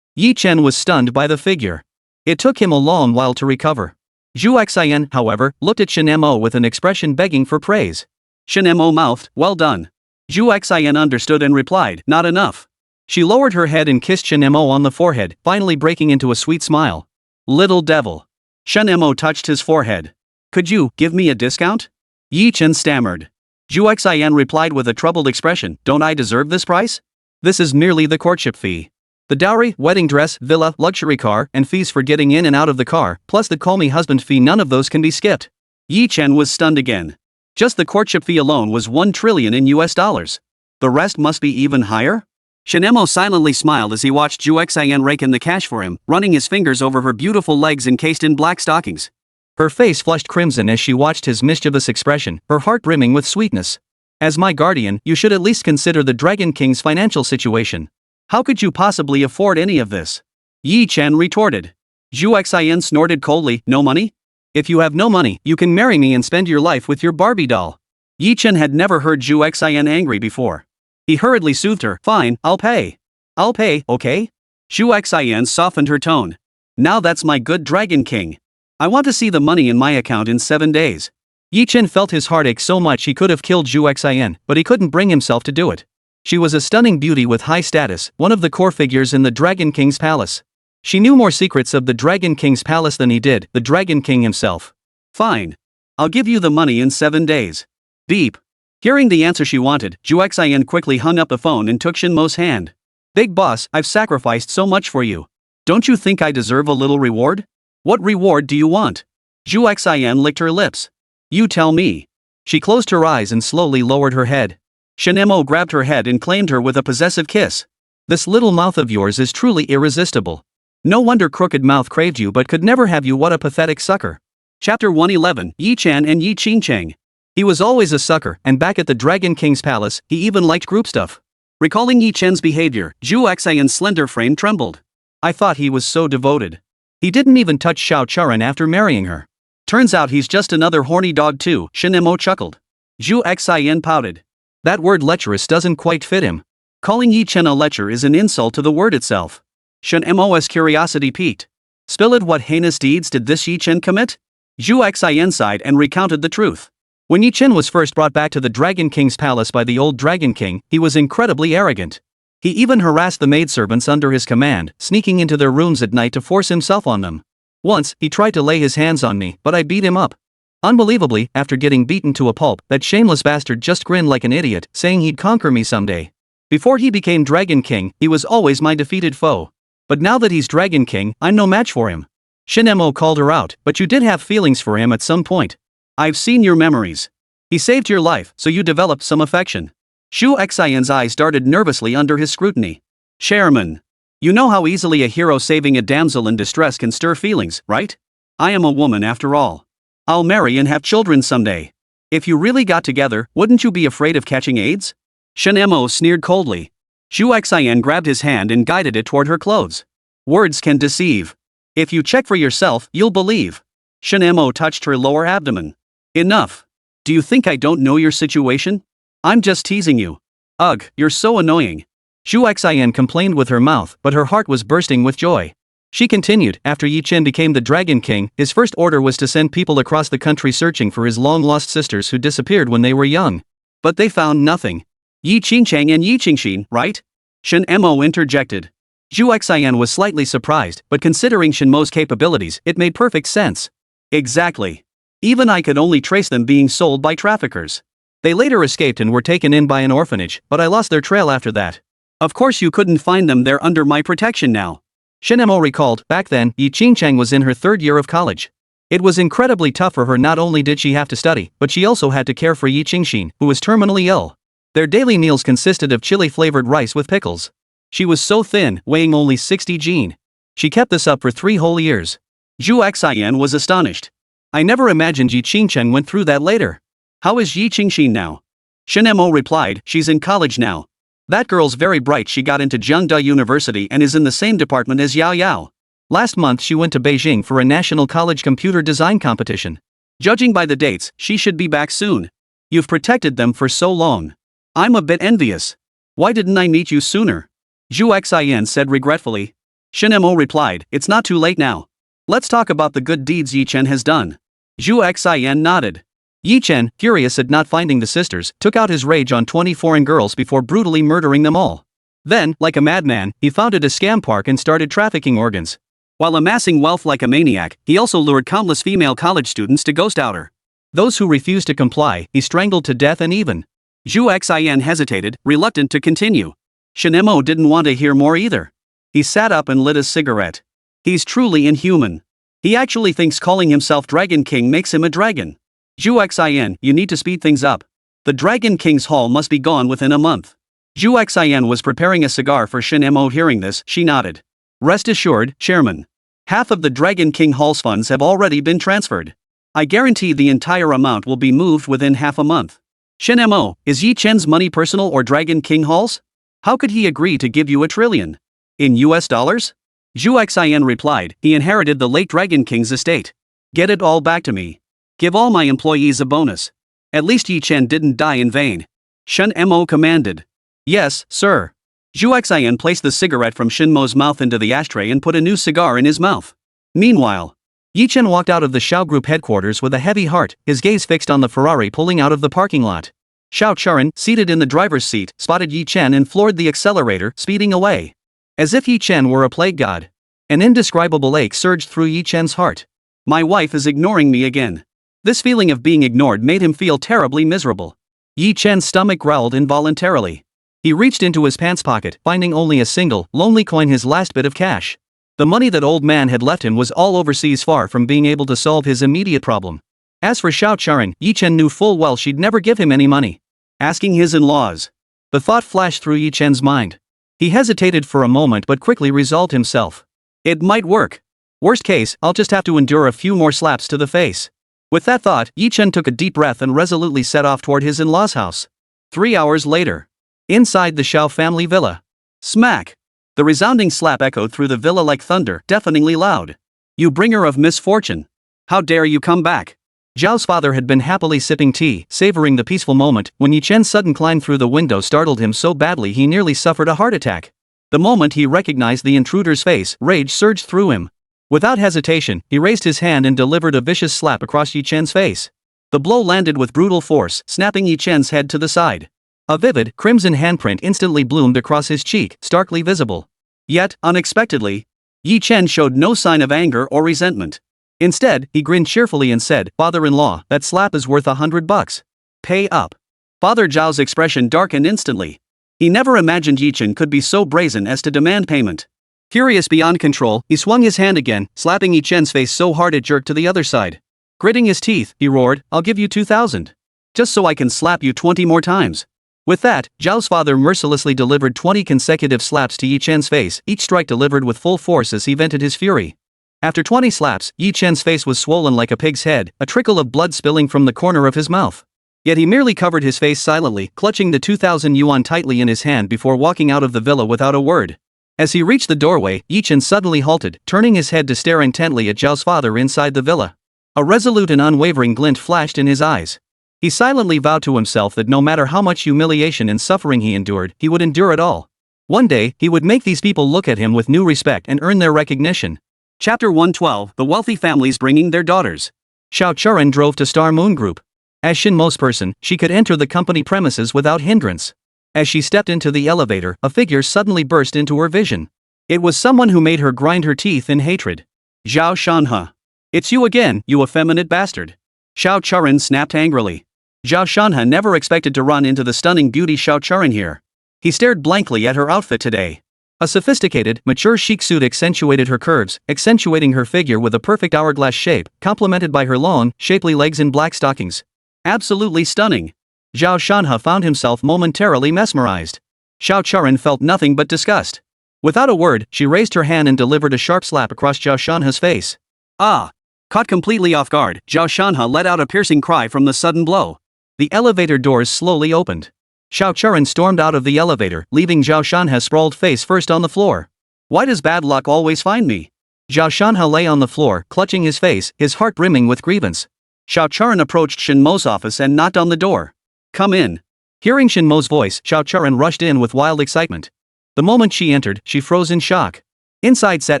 Yi Chen was stunned by the figure. It took him a long while to recover. Zhu Xian, however, looked at Shen Mo with an expression begging for praise. Shen Mo mouthed, well done. Zhu Xian understood and replied, not enough. She lowered her head and kissed Shen Mo on the forehead, finally breaking into a sweet smile. Little devil. Shen Mo touched his forehead. Could you give me a discount? Yi Chen stammered. Zhu Xian replied with a troubled expression, don't I deserve this price? This is merely the courtship fee. The dowry, wedding dress, villa, luxury car, and fees for getting in and out of the car, plus the call me husband fee, none of those can be skipped. Yi Chen was stunned again. Just the courtship fee alone was 1 trillion in US dollars. The rest must be even higher? Shen Mo silently smiled as he watched Zhu Xian rake in the cash for him, running his fingers over her beautiful legs encased in black stockings. Her face flushed crimson as she watched his mischievous expression, her heart brimming with sweetness. As my guardian, you should at least consider the Dragon King's financial situation. How could you possibly afford any of this? Yi Chen retorted. Zhu Xian snorted coldly, no money? If you have no money, you can marry me and spend your life with your Barbie doll. Yi Chen had never heard Zhu Xian angry before. He hurriedly soothed her, fine, I'll pay. I'll pay, okay? Zhu Xian softened her tone. Now that's my good Dragon King. I want to see the money in my account in 7 days. Yi Chen felt his heart ache so much he could have killed Zhu Xian, but he couldn't bring himself to do it. She was a stunning beauty with high status, one of the core figures in the Dragon King's palace. She knew more secrets of the Dragon King's palace than he did, the Dragon King himself. Fine. I'll give you the money in 7 days. Beep. Hearing the answer she wanted, Zhu Xian quickly hung up the phone and took Shen Mo's hand. Big boss, I've sacrificed so much for you. Don't you think I deserve a little reward? What reward do you want? Zhu Xian licked her lips. You tell me. She closed her eyes and slowly lowered her head. Shen Mo grabbed her head and claimed her with a possessive kiss. This little mouth of yours is truly irresistible. No wonder Crooked Mouth craved you but could never have you, what a pathetic sucker. Chapter 111, Yi Chen and Yi Qingcheng. He was always a sucker, and back at the Dragon King's palace, he even liked group stuff. Recalling Yi Chen's behavior, Zhu Xian's slender frame trembled. I thought he was so devoted. He didn't even touch Xiao Charan after marrying her. Turns out he's just another horny dog too, Shen Mo chuckled. Zhu Xian pouted. That word lecherous doesn't quite fit him. Calling Yi Chen a lecher is an insult to the word itself. Shen Mo's curiosity piqued. Spill it, what heinous deeds did this Yi Chen commit? Zhu Xian sighed and recounted the truth. When Yi Chen was first brought back to the Dragon King's palace by the old Dragon King, he was incredibly arrogant. He even harassed the maidservants under his command, sneaking into their rooms at night to force himself on them. Once, he tried to lay his hands on me, but I beat him up. Unbelievably, after getting beaten to a pulp, that shameless bastard just grinned like an idiot, saying he'd conquer me someday. Before he became Dragon King, he was always my defeated foe. But now that he's Dragon King, I'm no match for him. Shen Mo called her out, but you did have feelings for him at some point. I've seen your memories. He saved your life, so you developed some affection. Zhu Xian's eyes darted nervously under his scrutiny. Chairman. You know how easily a hero saving a damsel in distress can stir feelings, right? I am a woman after all. I'll marry and have children someday. If you really got together, wouldn't you be afraid of catching AIDS? Shen Mo sneered coldly. Zhu Xian grabbed his hand and guided it toward her clothes. Words can deceive. If you check for yourself, you'll believe. Shen Mo touched her lower abdomen. Enough. Do you think I don't know your situation? I'm just teasing you. Ugh, you're so annoying. Zhu Xian complained with her mouth, but her heart was bursting with joy. She continued, after Yi Chen became the Dragon King, his first order was to send people across the country searching for his long-lost sisters who disappeared when they were young. But they found nothing. Yi Qingcheng and Yi Qingxin, right? Shen Mo interjected. Zhu Xian was slightly surprised, but considering Shen Mo's capabilities, it made perfect sense. Exactly. Even I could only trace them being sold by traffickers. They later escaped and were taken in by an orphanage, but I lost their trail after that. Of course you couldn't find them, they're under my protection now. Shen Mo recalled, back then, Yi Qingcheng was in her 3rd year of college. It was incredibly tough for her. Not only did she have to study, but she also had to care for Yi Qingxin, who was terminally ill. Their daily meals consisted of chili-flavored rice with pickles. She was so thin, weighing only 60 jin. She kept this up for 3 whole years. Zhu Xian was astonished. I never imagined Yi Qingcheng went through that later. How is Yi Qingxin now? Shen Mo replied, she's in college now. That girl's very bright. She got into Zhengde University and is in the same department as Yao Yao. Last month she went to Beijing for a national college computer design competition. Judging by the dates, she should be back soon. You've protected them for so long. I'm a bit envious. Why didn't I meet you sooner? Zhu Xian said regretfully. Shen Mo replied, it's not too late now. Let's talk about the good deeds Yi Chen has done. Zhu Xian nodded. Yi Chen, furious at not finding the sisters, took out his rage on 20 foreign girls before brutally murdering them all. Then, like a madman, he founded a scam park and started trafficking organs. While amassing wealth like a maniac, he also lured countless female college students to ghost out her. Those who refused to comply, he strangled to death and even. Zhu Xin hesitated, reluctant to continue. Shen Mo didn't want to hear more either. He sat up and lit a cigarette. He's truly inhuman. He actually thinks calling himself Dragon King makes him a dragon. Zhu Xin, you need to speed things up. The Dragon King's hall must be gone within a month. Zhu Xin was preparing a cigar for Shen Mo. Hearing this, she nodded. Rest assured, Chairman. Half of the Dragon King hall's funds have already been transferred. I guarantee the entire amount will be moved within half a month. Shen Mo, is Yi Chen's money personal or Dragon King halls? How could he agree to give you $1 trillion? In US dollars? Zhu Xin replied, he inherited the late Dragon King's estate. Get it all back to me. Give all my employees a bonus. At least Yi Chen didn't die in vain. Shen Mo commanded. Yes, sir. Zhu Xin placed the cigarette from Shen Mo's mouth into the ashtray and put a new cigar in his mouth. Meanwhile, Yi Chen walked out of the Xiao Group headquarters with a heavy heart, his gaze fixed on the Ferrari pulling out of the parking lot. Xiao Charan, seated in the driver's seat, spotted Yi Chen and floored the accelerator, speeding away. As if Yi Chen were a plague god. An indescribable ache surged through Yi Chen's heart. My wife is ignoring me again. This feeling of being ignored made him feel terribly miserable. Yi Chen's stomach growled involuntarily. He reached into his pants pocket, finding only a single, lonely coin, his last bit of cash. The money that old man had left him was all overseas, far from being able to solve his immediate problem. As for Xiao Charan, Yi Chen knew full well she'd never give him any money. Asking his in-laws. The thought flashed through Yi Chen's mind. He hesitated for a moment but quickly resolved himself. It might work. Worst case, I'll just have to endure a few more slaps to the face. With that thought, Yi Chen took a deep breath and resolutely set off toward his in-laws' house. 3 hours later. Inside the Xiao family villa. Smack! The resounding slap echoed through the villa like thunder, deafeningly loud. You bringer of misfortune! How dare you come back? Zhao's father had been happily sipping tea, savoring the peaceful moment, when Yi Chen's sudden climb through the window startled him so badly he nearly suffered a heart attack. The moment he recognized the intruder's face, rage surged through him. Without hesitation, he raised his hand and delivered a vicious slap across Yi Chen's face. The blow landed with brutal force, snapping Yi Chen's head to the side. A vivid, crimson handprint instantly bloomed across his cheek, starkly visible. Yet, unexpectedly, Yi Chen showed no sign of anger or resentment. Instead, he grinned cheerfully and said, Father-in-law, that slap is worth $100. Pay up. Father Zhao's expression darkened instantly. He never imagined Yi Chen could be so brazen as to demand payment. Furious beyond control, he swung his hand again, slapping Yi Chen's face so hard it jerked to the other side. Gritting his teeth, he roared, I'll give you 2,000. Just so I can slap you 20 more times. With that, Zhao's father mercilessly delivered 20 consecutive slaps to Yi Chen's face, each strike delivered with full force as he vented his fury. After 20 slaps, Yi Chen's face was swollen like a pig's head, a trickle of blood spilling from the corner of his mouth. Yet he merely covered his face silently, clutching the 2,000 yuan tightly in his hand before walking out of the villa without a word. As he reached the doorway, Yi Chen suddenly halted, turning his head to stare intently at Zhao's father inside the villa. A resolute and unwavering glint flashed in his eyes. He silently vowed to himself that no matter how much humiliation and suffering he endured, he would endure it all. One day, he would make these people look at him with new respect and earn their recognition. Chapter 112, The Wealthy Families Bringing Their Daughters. Xiao Charan drove to Star Moon Group. As Shen Mo's person, she could enter the company premises without hindrance. As she stepped into the elevator, a figure suddenly burst into her vision. It was someone who made her grind her teeth in hatred. Zhao Shanhe. It's you again, you effeminate bastard. Xiao Charan snapped angrily. Zhao Shanhe never expected to run into the stunning beauty Xiao Charan here. He stared blankly at her outfit today. A sophisticated, mature chic suit accentuated her curves, accentuating her figure with a perfect hourglass shape, complemented by her long, shapely legs in black stockings. Absolutely stunning. Zhao Shanhe found himself momentarily mesmerized. Xiao Charan felt nothing but disgust. Without a word, she raised her hand and delivered a sharp slap across Zhao Shanhe's face. Ah! Caught completely off guard, Zhao Shanhe let out a piercing cry from the sudden blow. The elevator doors slowly opened. Xiao Charan stormed out of the elevator, leaving Zhao Shanhe sprawled face first on the floor. Why does bad luck always find me? Zhao Shanhe lay on the floor, clutching his face, his heart brimming with grievance. Xiao Charan approached Shen Mo's office and knocked on the door. Come in. Hearing Shen Mo's voice, Xiao Charan rushed in with wild excitement. The moment she entered, she froze in shock. Inside sat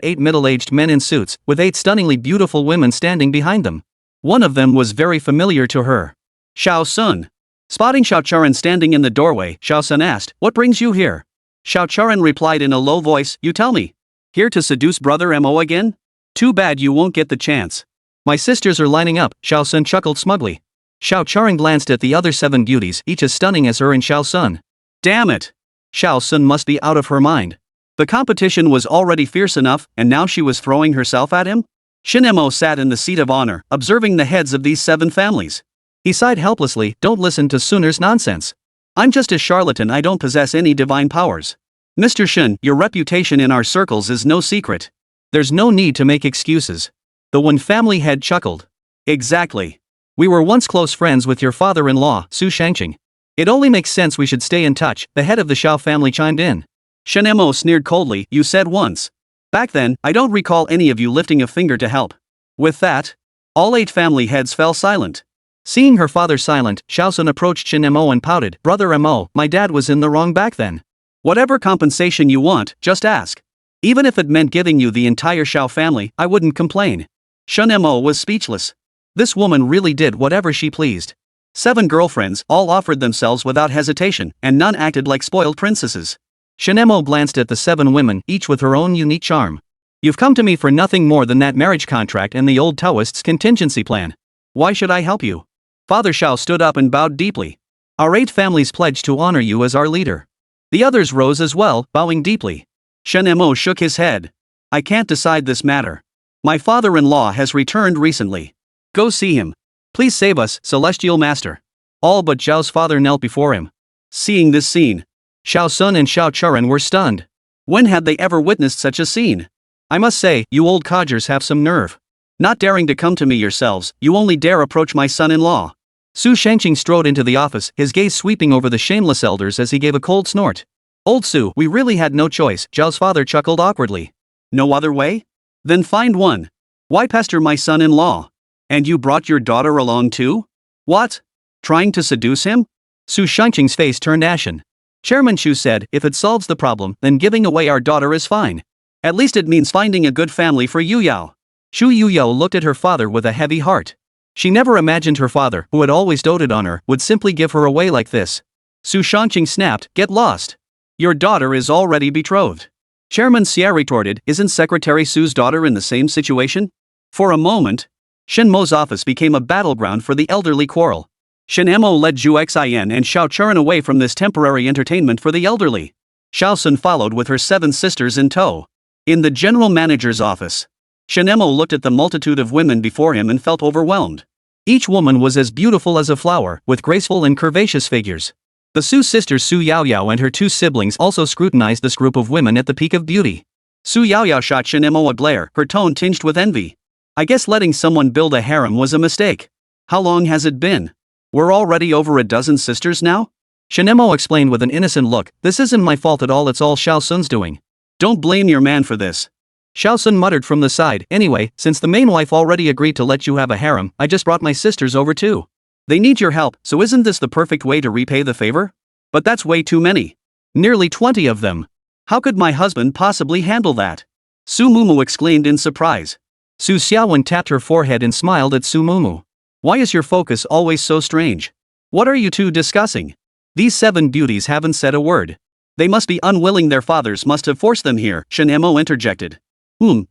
8 middle-aged men in suits, with 8 stunningly beautiful women standing behind them. One of them was very familiar to her. Xiao Sun. Spotting Xiao Charan standing in the doorway, Xiao Sun asked, What brings you here? Xiao Charan replied in a low voice, You tell me. Here to seduce Brother Mo again? Too bad you won't get the chance. My sisters are lining up, Xiao Sun chuckled smugly. Xiao Charing glanced at the other 7 beauties, each as stunning as her and Xiao Sun. Damn it! Xiao Sun must be out of her mind. The competition was already fierce enough, and now she was throwing herself at him? Shen Mo sat in the seat of honor, observing the heads of these 7 families. He sighed helplessly, don't listen to Suner's nonsense. I'm just a charlatan, I don't possess any divine powers. Mr. Shen, your reputation in our circles is no secret. There's no need to make excuses. The Wen family head chuckled. Exactly. We were once close friends with your father-in-law, Su Shangqing. It only makes sense we should stay in touch, the head of the Xiao family chimed in. Shen Mo sneered coldly, you said once. Back then, I don't recall any of you lifting a finger to help. With that, all 8 family heads fell silent. Seeing her father silent, Xiao Sun approached Shen Mo and pouted, Brother Mo, my dad was in the wrong back then. Whatever compensation you want, just ask. Even if it meant giving you the entire Xiao family, I wouldn't complain. Shen Mo was speechless. This woman really did whatever she pleased. 7 girlfriends all offered themselves without hesitation, and none acted like spoiled princesses. Shen Mo glanced at the 7 women, each with her own unique charm. You've come to me for nothing more than that marriage contract and the old Daoist's contingency plan. Why should I help you? Father Xiao stood up and bowed deeply. Our 8 families pledged to honor you as our leader. The others rose as well, bowing deeply. Shen Mo shook his head. I can't decide this matter. My father-in-law has returned recently. Go see him. Please save us, Celestial Master. All but Zhao's father knelt before him. Seeing this scene, Xiao Sun and Xiao Charan were stunned. When had they ever witnessed such a scene? I must say, you old codgers have some nerve. Not daring to come to me yourselves, you only dare approach my son-in-law. Su Shangqing strode into the office, his gaze sweeping over the shameless elders as he gave a cold snort. Old Su, we really had no choice, Zhao's father chuckled awkwardly. No other way? Then find one. Why pester my son-in-law? And you brought your daughter along too? What? Trying to seduce him? Su Shangqing's face turned ashen. Chairman Shu said, if it solves the problem, then giving away our daughter is fine. At least it means finding a good family for Yu Yao. Shu Yuyao looked at her father with a heavy heart. She never imagined her father, who had always doted on her, would simply give her away like this. Su Shangqing snapped, get lost. Your daughter is already betrothed. Chairman Xia retorted, isn't Secretary Su's daughter in the same situation? For a moment, Shen Mo's office became a battleground for the elderly quarrel. Shen Mo led Zhu Xian and Xiao Charan away from this temporary entertainment for the elderly. Xiao Sun followed with her 7 sisters in tow. In the general manager's office, Shen Mo looked at the multitude of women before him and felt overwhelmed. Each woman was as beautiful as a flower, with graceful and curvaceous figures. The Su sisters Su Yaoyao and her 2 siblings also scrutinized this group of women at the peak of beauty. Su Yaoyao shot Shen Mo a glare, her tone tinged with envy. I guess letting someone build a harem was a mistake. How long has it been? We're already over a dozen sisters now? Shen Mo explained with an innocent look, this isn't my fault at all, it's all Xiao Sun's doing. Don't blame your man for this. Xiao Sun muttered from the side, anyway, since the main wife already agreed to let you have a harem, I just brought my sisters over too. They need your help, so isn't this the perfect way to repay the favor? But that's way too many. Nearly 20 of them. How could my husband possibly handle that? Su Mumu exclaimed in surprise. Su Xiaowen tapped her forehead and smiled at Su Mumu. Why is your focus always so strange? What are you two discussing? These 7 beauties haven't said a word. They must be unwilling, their fathers must have forced them here, Shen Mo interjected.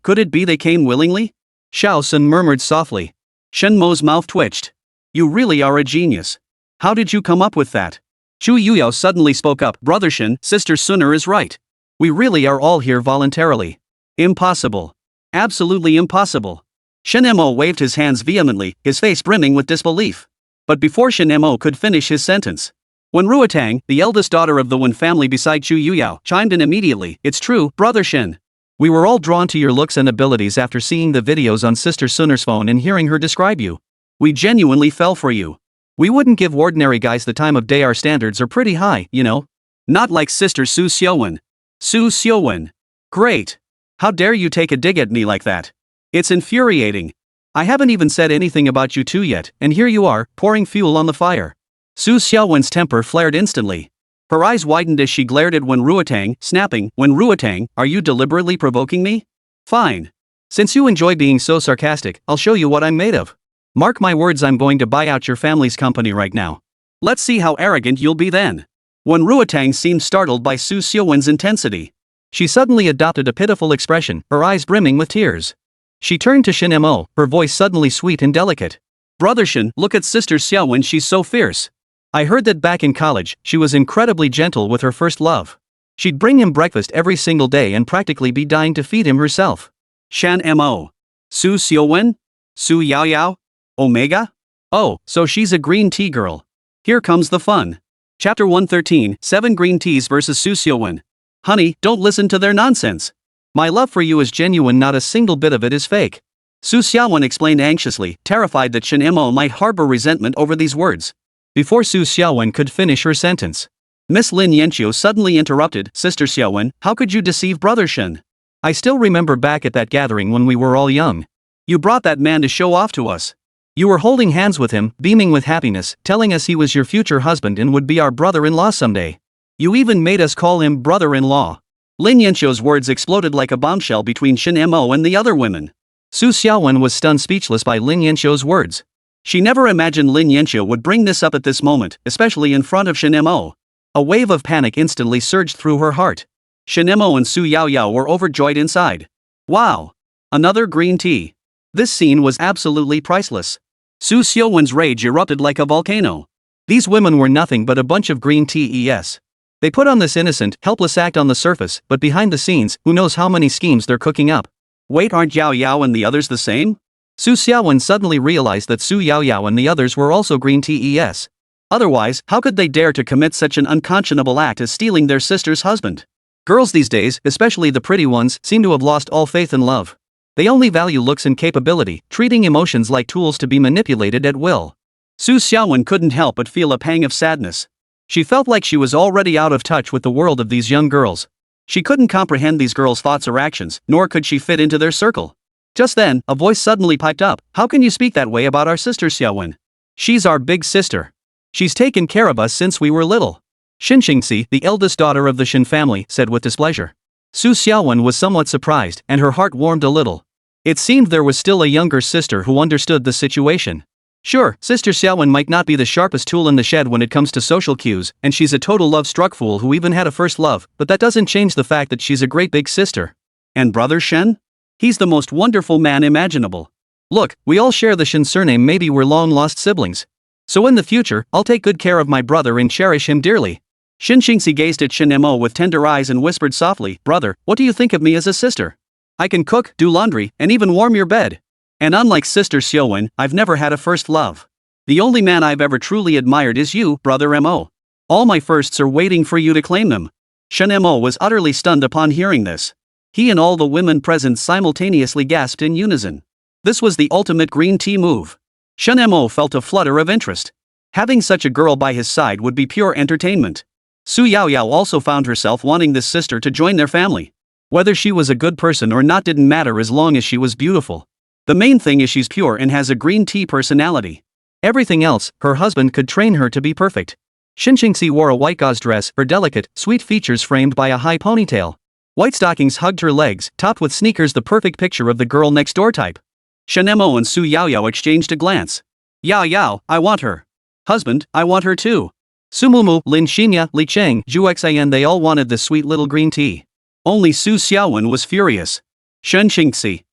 Could it be they came willingly? Xiao Sun murmured softly. Shen Mo's mouth twitched. You really are a genius. How did you come up with that? Chu Yuyao suddenly spoke up, Brother Shen, Sister Suner is right. We really are all here voluntarily. Impossible. Absolutely impossible. Shen Mo waved his hands vehemently, his face brimming with disbelief. But before Shen Mo could finish his sentence, Wen Ruotang, the eldest daughter of the Wen family beside Chu Yuyao, chimed in immediately, it's true, Brother Shen. We were all drawn to your looks and abilities after seeing the videos on Sister Suner's phone and hearing her describe you. We genuinely fell for you. We wouldn't give ordinary guys the time of day, our standards are pretty high, you know. Not like Sister Su Xiaowen. Su Xiaowen. Great. How dare you take a dig at me like that? It's infuriating. I haven't even said anything about you two yet, and here you are, pouring fuel on the fire. Su Xiaowen's temper flared instantly. Her eyes widened as she glared at Wen Ruotang, snapping, Wen Ruotang, are you deliberately provoking me? Fine. Since you enjoy being so sarcastic, I'll show you what I'm made of. Mark my words, I'm going to buy out your family's company right now. Let's see how arrogant you'll be then. Wen Ruotang seemed startled by Su Xiaowen's intensity. She suddenly adopted a pitiful expression, her eyes brimming with tears. She turned to Shen Mo, her voice suddenly sweet and delicate. Brother Shen, look at sister Xiaowen, she's so fierce. I heard that back in college, she was incredibly gentle with her first love. She'd bring him breakfast every single day and practically be dying to feed him herself. Shen Mo. Su Xiaowen? Su Yao Yao? Omega? Oh, so she's a green tea girl. Here comes the fun. Chapter 113, 7 Green Teas vs Su Xiaowen. Honey, don't listen to their nonsense. My love for you is genuine, not a single bit of it is fake. Su Xiaowen explained anxiously, terrified that Shen Mo might harbor resentment over these words. Before Su Xiaowen could finish her sentence, Miss Lin Yanqiu suddenly interrupted. Sister Xiaowen, how could you deceive Brother Shen? I still remember back at that gathering when we were all young. You brought that man to show off to us. You were holding hands with him, beaming with happiness, telling us he was your future husband and would be our brother-in-law someday. You even made us call him brother-in-law. Lin Yanqiu's words exploded like a bombshell between Shen Mo and the other women. Su Xiaowen was stunned speechless by Lin Yanqiu's words. She never imagined Lin Yanqiu would bring this up at this moment, especially in front of Shen Mo. A wave of panic instantly surged through her heart. Shen Mo and Su Yao Yao were overjoyed inside. Wow! Another green tea. This scene was absolutely priceless. Su Xiaowen's rage erupted like a volcano. These women were nothing but a bunch of green teas. They put on this innocent, helpless act on the surface, but behind the scenes, who knows how many schemes they're cooking up. Wait, aren't Yao Yao and the others the same? Su Xiaowen suddenly realized that Su Yao Yao and the others were also green teas. Otherwise, how could they dare to commit such an unconscionable act as stealing their sister's husband? Girls these days, especially the pretty ones, seem to have lost all faith in love. They only value looks and capability, treating emotions like tools to be manipulated at will. Su Xiaowen couldn't help but feel a pang of sadness. She felt like she was already out of touch with the world of these young girls. She couldn't comprehend these girls' thoughts or actions, nor could she fit into their circle. Just then, a voice suddenly piped up. How can you speak that way about our sister Xiaowen? She's our big sister. She's taken care of us since we were little. Shen Xingxi, the eldest daughter of the Shen family, said with displeasure. Su Xiaowen was somewhat surprised, and her heart warmed a little. It seemed there was still a younger sister who understood the situation. Sure, Sister Xiaowen might not be the sharpest tool in the shed when it comes to social cues, and she's a total love-struck fool who even had a first love, but that doesn't change the fact that she's a great big sister. And Brother Shen? He's the most wonderful man imaginable. Look, we all share the Shen surname, maybe we're long-lost siblings. So in the future, I'll take good care of my brother and cherish him dearly. Shen Xingxi gazed at Shen Mo with tender eyes and whispered softly, Brother, what do you think of me as a sister? I can cook, do laundry, and even warm your bed. And unlike Sister Xiaowen, I've never had a first love. The only man I've ever truly admired is you, Brother Mo. All my firsts are waiting for you to claim them. Shen Mo was utterly stunned upon hearing this. He and all the women present simultaneously gasped in unison. This was the ultimate green tea move. Shen Mo felt a flutter of interest. Having such a girl by his side would be pure entertainment. Su Yao Yao also found herself wanting this sister to join their family. Whether she was a good person or not didn't matter as long as she was beautiful. The main thing is she's pure and has a green tea personality. Everything else, her husband could train her to be perfect. Shen Xingxi wore a white gauze dress, her delicate, sweet features framed by a high ponytail. White stockings hugged her legs, topped with sneakers, the perfect picture of the girl next door type. Shen Mo and Su Yao Yao exchanged a glance. Yao Yao, I want her. Husband, I want her too. Su Mumu, Lin Xinya, Li Cheng, Zhu Xian, they all wanted this sweet little green tea. Only Su Xiaowen was furious. Shen Xingxi.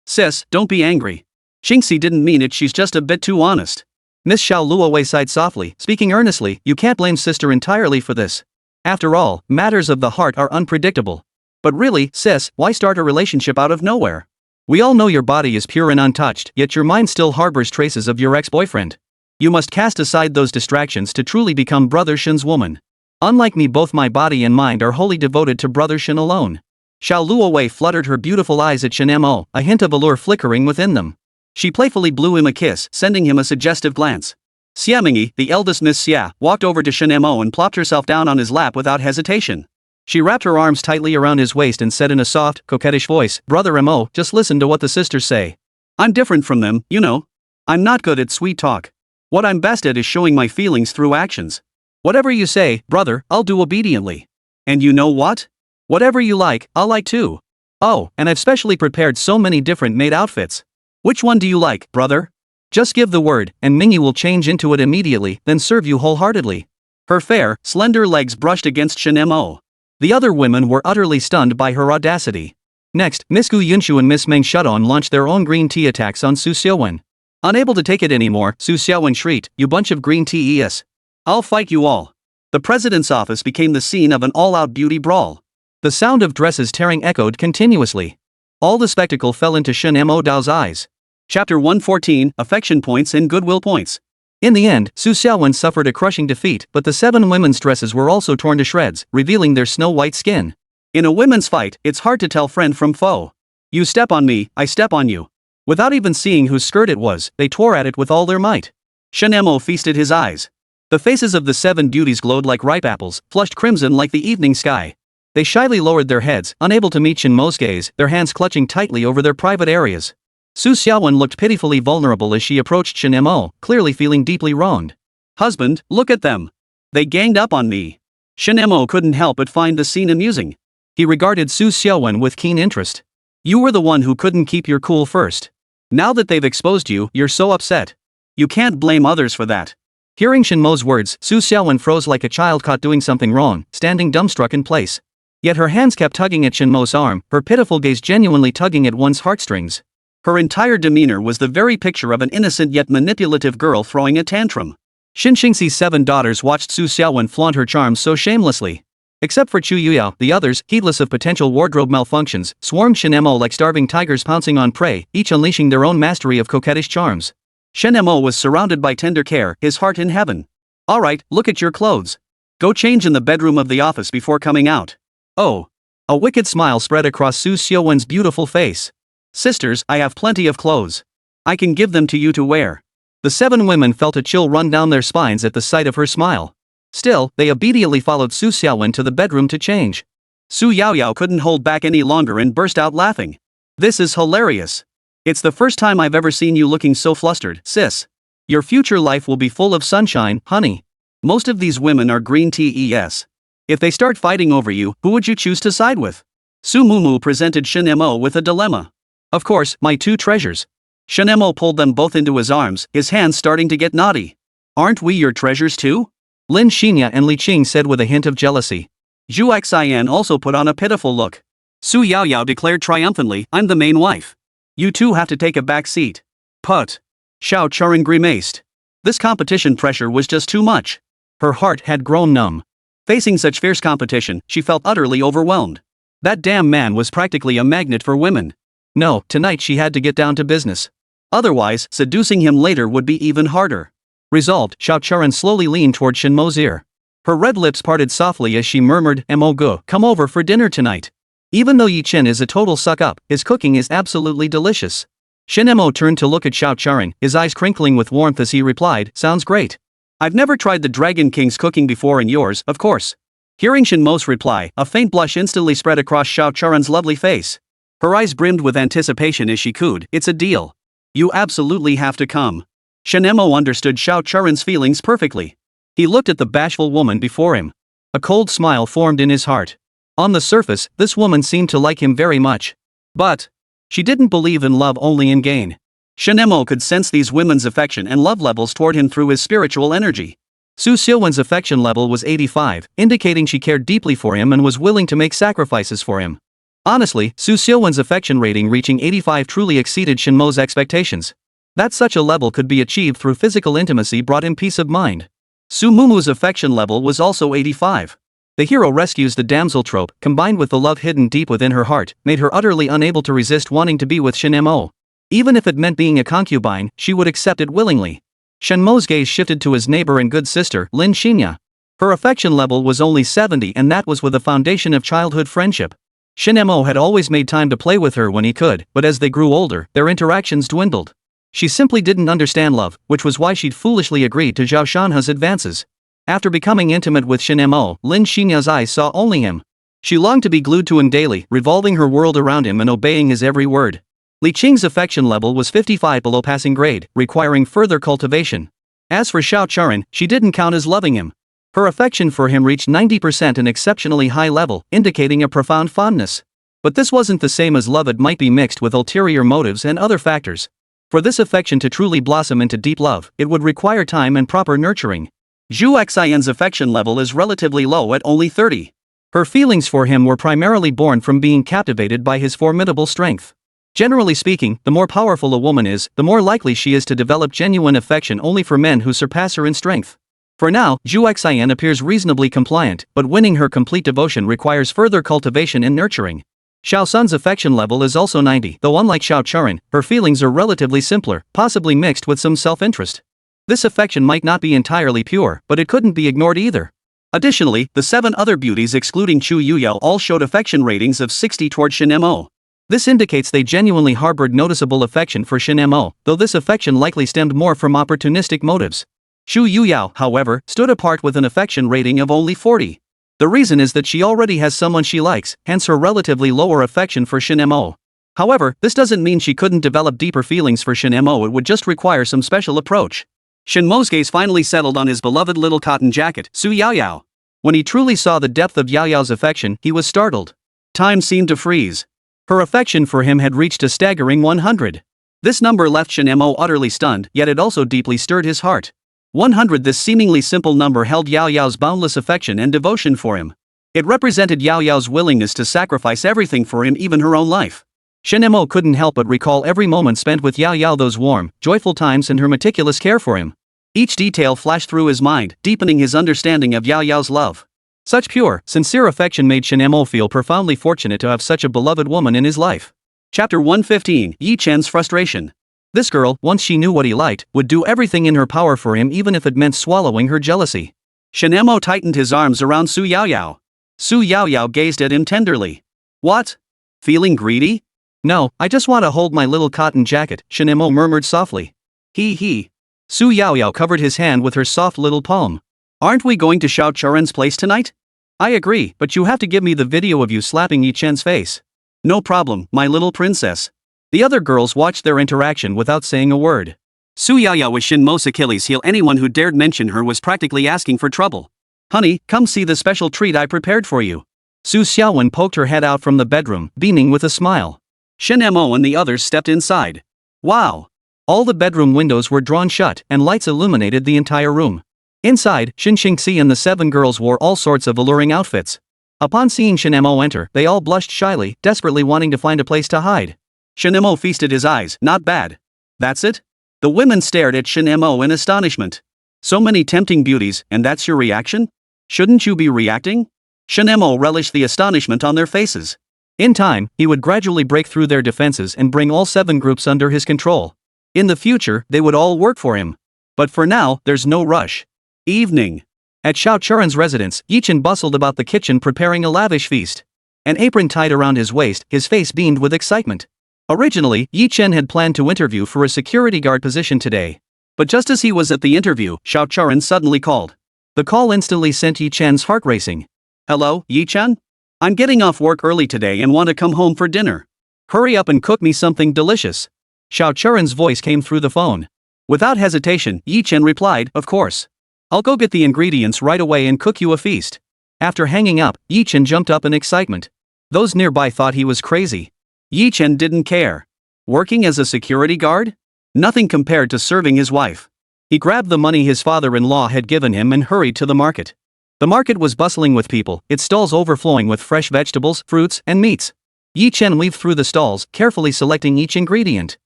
Sis, don't be angry. Xingxi didn't mean it, she's just a bit too honest. Miss Xiao Luowei sighed softly, speaking earnestly, you can't blame sister entirely for this. After all, matters of the heart are unpredictable. But really, sis, why start a relationship out of nowhere? We all know your body is pure and untouched, yet your mind still harbors traces of your ex-boyfriend. You must cast aside those distractions to truly become Brother Shen's woman. Unlike me, both my body and mind are wholly devoted to Brother Shen alone. Xiao Luowei fluttered her beautiful eyes at Shen Mo, a hint of allure flickering within them. She playfully blew him a kiss, sending him a suggestive glance. Xia Mingyi, the eldest Miss Xia, walked over to Shen Mo and plopped herself down on his lap without hesitation. She wrapped her arms tightly around his waist and said in a soft, coquettish voice, Brother Mo, just listen to what the sisters say. I'm different from them, you know. I'm not good at sweet talk. What I'm best at is showing my feelings through actions. Whatever you say, brother, I'll do obediently. And you know what? Whatever you like, I'll like too. Oh, and I've specially prepared so many different maid outfits. Which one do you like, brother? Just give the word, and Mingyi will change into it immediately, then serve you wholeheartedly. Her fair, slender legs brushed against Shen Mo. The other women were utterly stunned by her audacity. Next, Miss Gu Yunshu and Miss Meng Shudon launched their own green tea attacks on Su Xiaowen. Unable to take it anymore, Su Xiaowen shrieked, "You bunch of green teas. I'll fight you all." The president's office became the scene of an all-out beauty brawl. The sound of dresses tearing echoed continuously. All the spectacle fell into Shen Mo Dao's eyes. Chapter 114, Affection Points and Goodwill Points. In the end, Su Xiaowen suffered a crushing defeat, but the 7 women's dresses were also torn to shreds, revealing their snow-white skin. In a women's fight, it's hard to tell friend from foe. You step on me, I step on you. Without even seeing whose skirt it was, they tore at it with all their might. Shen Mo feasted his eyes. The faces of the 7 beauties glowed like ripe apples, flushed crimson like the evening sky. They shyly lowered their heads, unable to meet Shen Mo's gaze, their hands clutching tightly over their private areas. Su Xiaowen looked pitifully vulnerable as she approached Shen Mo, clearly feeling deeply wronged. "Husband, look at them. They ganged up on me." Shen Mo couldn't help but find the scene amusing. He regarded Su Xiaowen with keen interest. "You were the one who couldn't keep your cool first. Now that they've exposed you, you're so upset. You can't blame others for that." Hearing Shen Mo's words, Su Xiaowen froze like a child caught doing something wrong, standing dumbstruck in place. Yet her hands kept tugging at Shen Mo's arm, her pitiful gaze genuinely tugging at one's heartstrings. Her entire demeanor was the very picture of an innocent yet manipulative girl throwing a tantrum. Shin Xingxi's 7 daughters watched Su Xiaowen flaunt her charms so shamelessly. Except for Chu Yuyao, the others, heedless of potential wardrobe malfunctions, swarmed Shen Mo like starving tigers pouncing on prey, each unleashing their own mastery of coquettish charms. Shen Mo was surrounded by tender care, his heart in heaven. "Alright, look at your clothes. Go change in the bedroom of the office before coming out." "Oh." A wicked smile spread across Su Xiaowen's beautiful face. "Sisters, I have plenty of clothes. I can give them to you to wear." The 7 women felt a chill run down their spines at the sight of her smile. Still, they obediently followed Su Xiaowen to the bedroom to change. Su Yaoyao couldn't hold back any longer and burst out laughing. "This is hilarious. It's the first time I've ever seen you looking so flustered, sis. Your future life will be full of sunshine, honey. Most of these women are green teas. If they start fighting over you, who would you choose to side with?" Su Mumu presented Shen Mo with a dilemma. "Of course, my 2 treasures." Shen Mo pulled them both into his arms, his hands starting to get naughty. "Aren't we your treasures too?" Lin Xinya and Li Qing said with a hint of jealousy. Zhu Xian also put on a pitiful look. Su Yaoyao declared triumphantly, "I'm the main wife. You 2 have to take a back seat." "Put." Xiao Charan grimaced. This competition pressure was just too much. Her heart had grown numb. Facing such fierce competition, she felt utterly overwhelmed. That damn man was practically a magnet for women. No, tonight she had to get down to business. Otherwise, seducing him later would be even harder. Resolved, Xiao Charan slowly leaned toward Shen Mo's ear. Her red lips parted softly as she murmured, "Mo Gu, come over for dinner tonight. Even though Yi Chen is a total suck-up, his cooking is absolutely delicious." Shen Mo turned to look at Xiao Charan, his eyes crinkling with warmth as he replied, "Sounds great. I've never tried the Dragon King's cooking before and yours, of course." Hearing Shen Mo's reply, a faint blush instantly spread across Xiao Charan's lovely face. Her eyes brimmed with anticipation as she cooed, "It's a deal. You absolutely have to come." Shen Mo understood Xiao Charan's feelings perfectly. He looked at the bashful woman before him. A cold smile formed in his heart. On the surface, this woman seemed to like him very much. But she didn't believe in love only in gain. Shen Mo could sense these women's affection and love levels toward him through his spiritual energy. Su Xiaowen's affection level was 85, indicating she cared deeply for him and was willing to make sacrifices for him. Honestly, Su Xiaowen's affection rating reaching 85 truly exceeded Shen Mo's expectations. That such a level could be achieved through physical intimacy brought him peace of mind. Su Mumu's affection level was also 85. The hero rescues the damsel trope, combined with the love hidden deep within her heart, made her utterly unable to resist wanting to be with Shen Mo. Even if it meant being a concubine, she would accept it willingly. Shen Mo's gaze shifted to his neighbor and good sister, Lin Xinya. Her affection level was only 70, and that was with a foundation of childhood friendship. Shen Mo had always made time to play with her when he could, but as they grew older, their interactions dwindled. She simply didn't understand love, which was why she'd foolishly agreed to Zhao Shanhe's advances. After becoming intimate with Shen Mo, Lin Xinya's eyes saw only him. She longed to be glued to him daily, revolving her world around him and obeying his every word. Li Qing's affection level was 55 below passing grade, requiring further cultivation. As for Xiao Charan, she didn't count as loving him. Her affection for him reached 90%, an exceptionally high level, indicating a profound fondness. But this wasn't the same as love. It might be mixed with ulterior motives and other factors. For this affection to truly blossom into deep love, it would require time and proper nurturing. Zhu Xian's affection level is relatively low at only 30. Her feelings for him were primarily born from being captivated by his formidable strength. Generally speaking, the more powerful a woman is, the more likely she is to develop genuine affection only for men who surpass her in strength. For now, Zhu Xian appears reasonably compliant, but winning her complete devotion requires further cultivation and nurturing. Xiao Sun's affection level is also 90, though unlike Xiao Churin, her feelings are relatively simpler, possibly mixed with some self-interest. This affection might not be entirely pure, but it couldn't be ignored either. Additionally, the 7 other beauties excluding Chu Yuyao all showed affection ratings of 60 toward Shen Mo. This indicates they genuinely harbored noticeable affection for Shen Mo, though this affection likely stemmed more from opportunistic motives. Chu Yuyao, however, stood apart with an affection rating of only 40. The reason is that she already has someone she likes, hence her relatively lower affection for Shen Mo. However, this doesn't mean she couldn't develop deeper feelings for Shen Mo, it would just require some special approach. Shen Mo's gaze finally settled on his beloved little cotton jacket, Su Yaoyao. When he truly saw the depth of Yaoyao's affection, he was startled. Time seemed to freeze. Her affection for him had reached a staggering 100. This number left Shen Mo utterly stunned, yet it also deeply stirred his heart. 100. This seemingly simple number held Yaoyao's boundless affection and devotion for him. It represented Yaoyao's willingness to sacrifice everything for him, even her own life. Shen Mo couldn't help but recall every moment spent with Yaoyao, those warm, joyful times, and her meticulous care for him. Each detail flashed through his mind, deepening his understanding of Yaoyao's love. Such pure, sincere affection made Shen Mo feel profoundly fortunate to have such a beloved woman in his life. Chapter 115. Yi Chen's frustration. This girl, once she knew what he liked, would do everything in her power for him even if it meant swallowing her jealousy. Shen Mo tightened his arms around Su Yaoyao. Su Yaoyao gazed at him tenderly. What? Feeling greedy? No, I just want to hold my little cotton jacket, Shen Mo murmured softly. He. Su Yaoyao covered his hand with her soft little palm. Aren't we going to Xiao Churin's place tonight? I agree, but you have to give me the video of you slapping Yi Chen's face. No problem, my little princess. The other girls watched their interaction without saying a word. Su Yaoyao was Shen Mo's Achilles heel. Anyone who dared mention her was practically asking for trouble. Honey, come see the special treat I prepared for you. Su Xiaowen poked her head out from the bedroom, beaming with a smile. Shen Mo and the others stepped inside. Wow! All the bedroom windows were drawn shut, and lights illuminated the entire room. Inside, Shen Xingxi and the 7 girls wore all sorts of alluring outfits. Upon seeing Shen Mo enter, they all blushed shyly, desperately wanting to find a place to hide. Shen Mo feasted his eyes. Not bad. That's it? The women stared at Shen Mo in astonishment. So many tempting beauties, and that's your reaction? Shouldn't you be reacting? Shen Mo relished the astonishment on their faces. In time, he would gradually break through their defenses and bring all 7 groups under his control. In the future, they would all work for him. But for now, there's no rush. Evening. At Xiao Churin's residence, Yi Chen bustled about the kitchen preparing a lavish feast. An apron tied around his waist, his face beamed with excitement. Originally, Yi Chen had planned to interview for a security guard position today. But just as he was at the interview, Xiao Churin suddenly called. The call instantly sent Yi Chen's heart racing. Hello, Yi Chen? I'm getting off work early today and want to come home for dinner. Hurry up and cook me something delicious. Xiao Churin's voice came through the phone. Without hesitation, Yi Chen replied, of course. I'll go get the ingredients right away and cook you a feast. After hanging up, Yi Chen jumped up in excitement. Those nearby thought he was crazy. Yi Chen didn't care. Working as a security guard? Nothing compared to serving his wife. He grabbed the money his father-in-law had given him and hurried to the market. The market was bustling with people, its stalls overflowing with fresh vegetables, fruits, and meats. Yi Chen weaved through the stalls, carefully selecting each ingredient.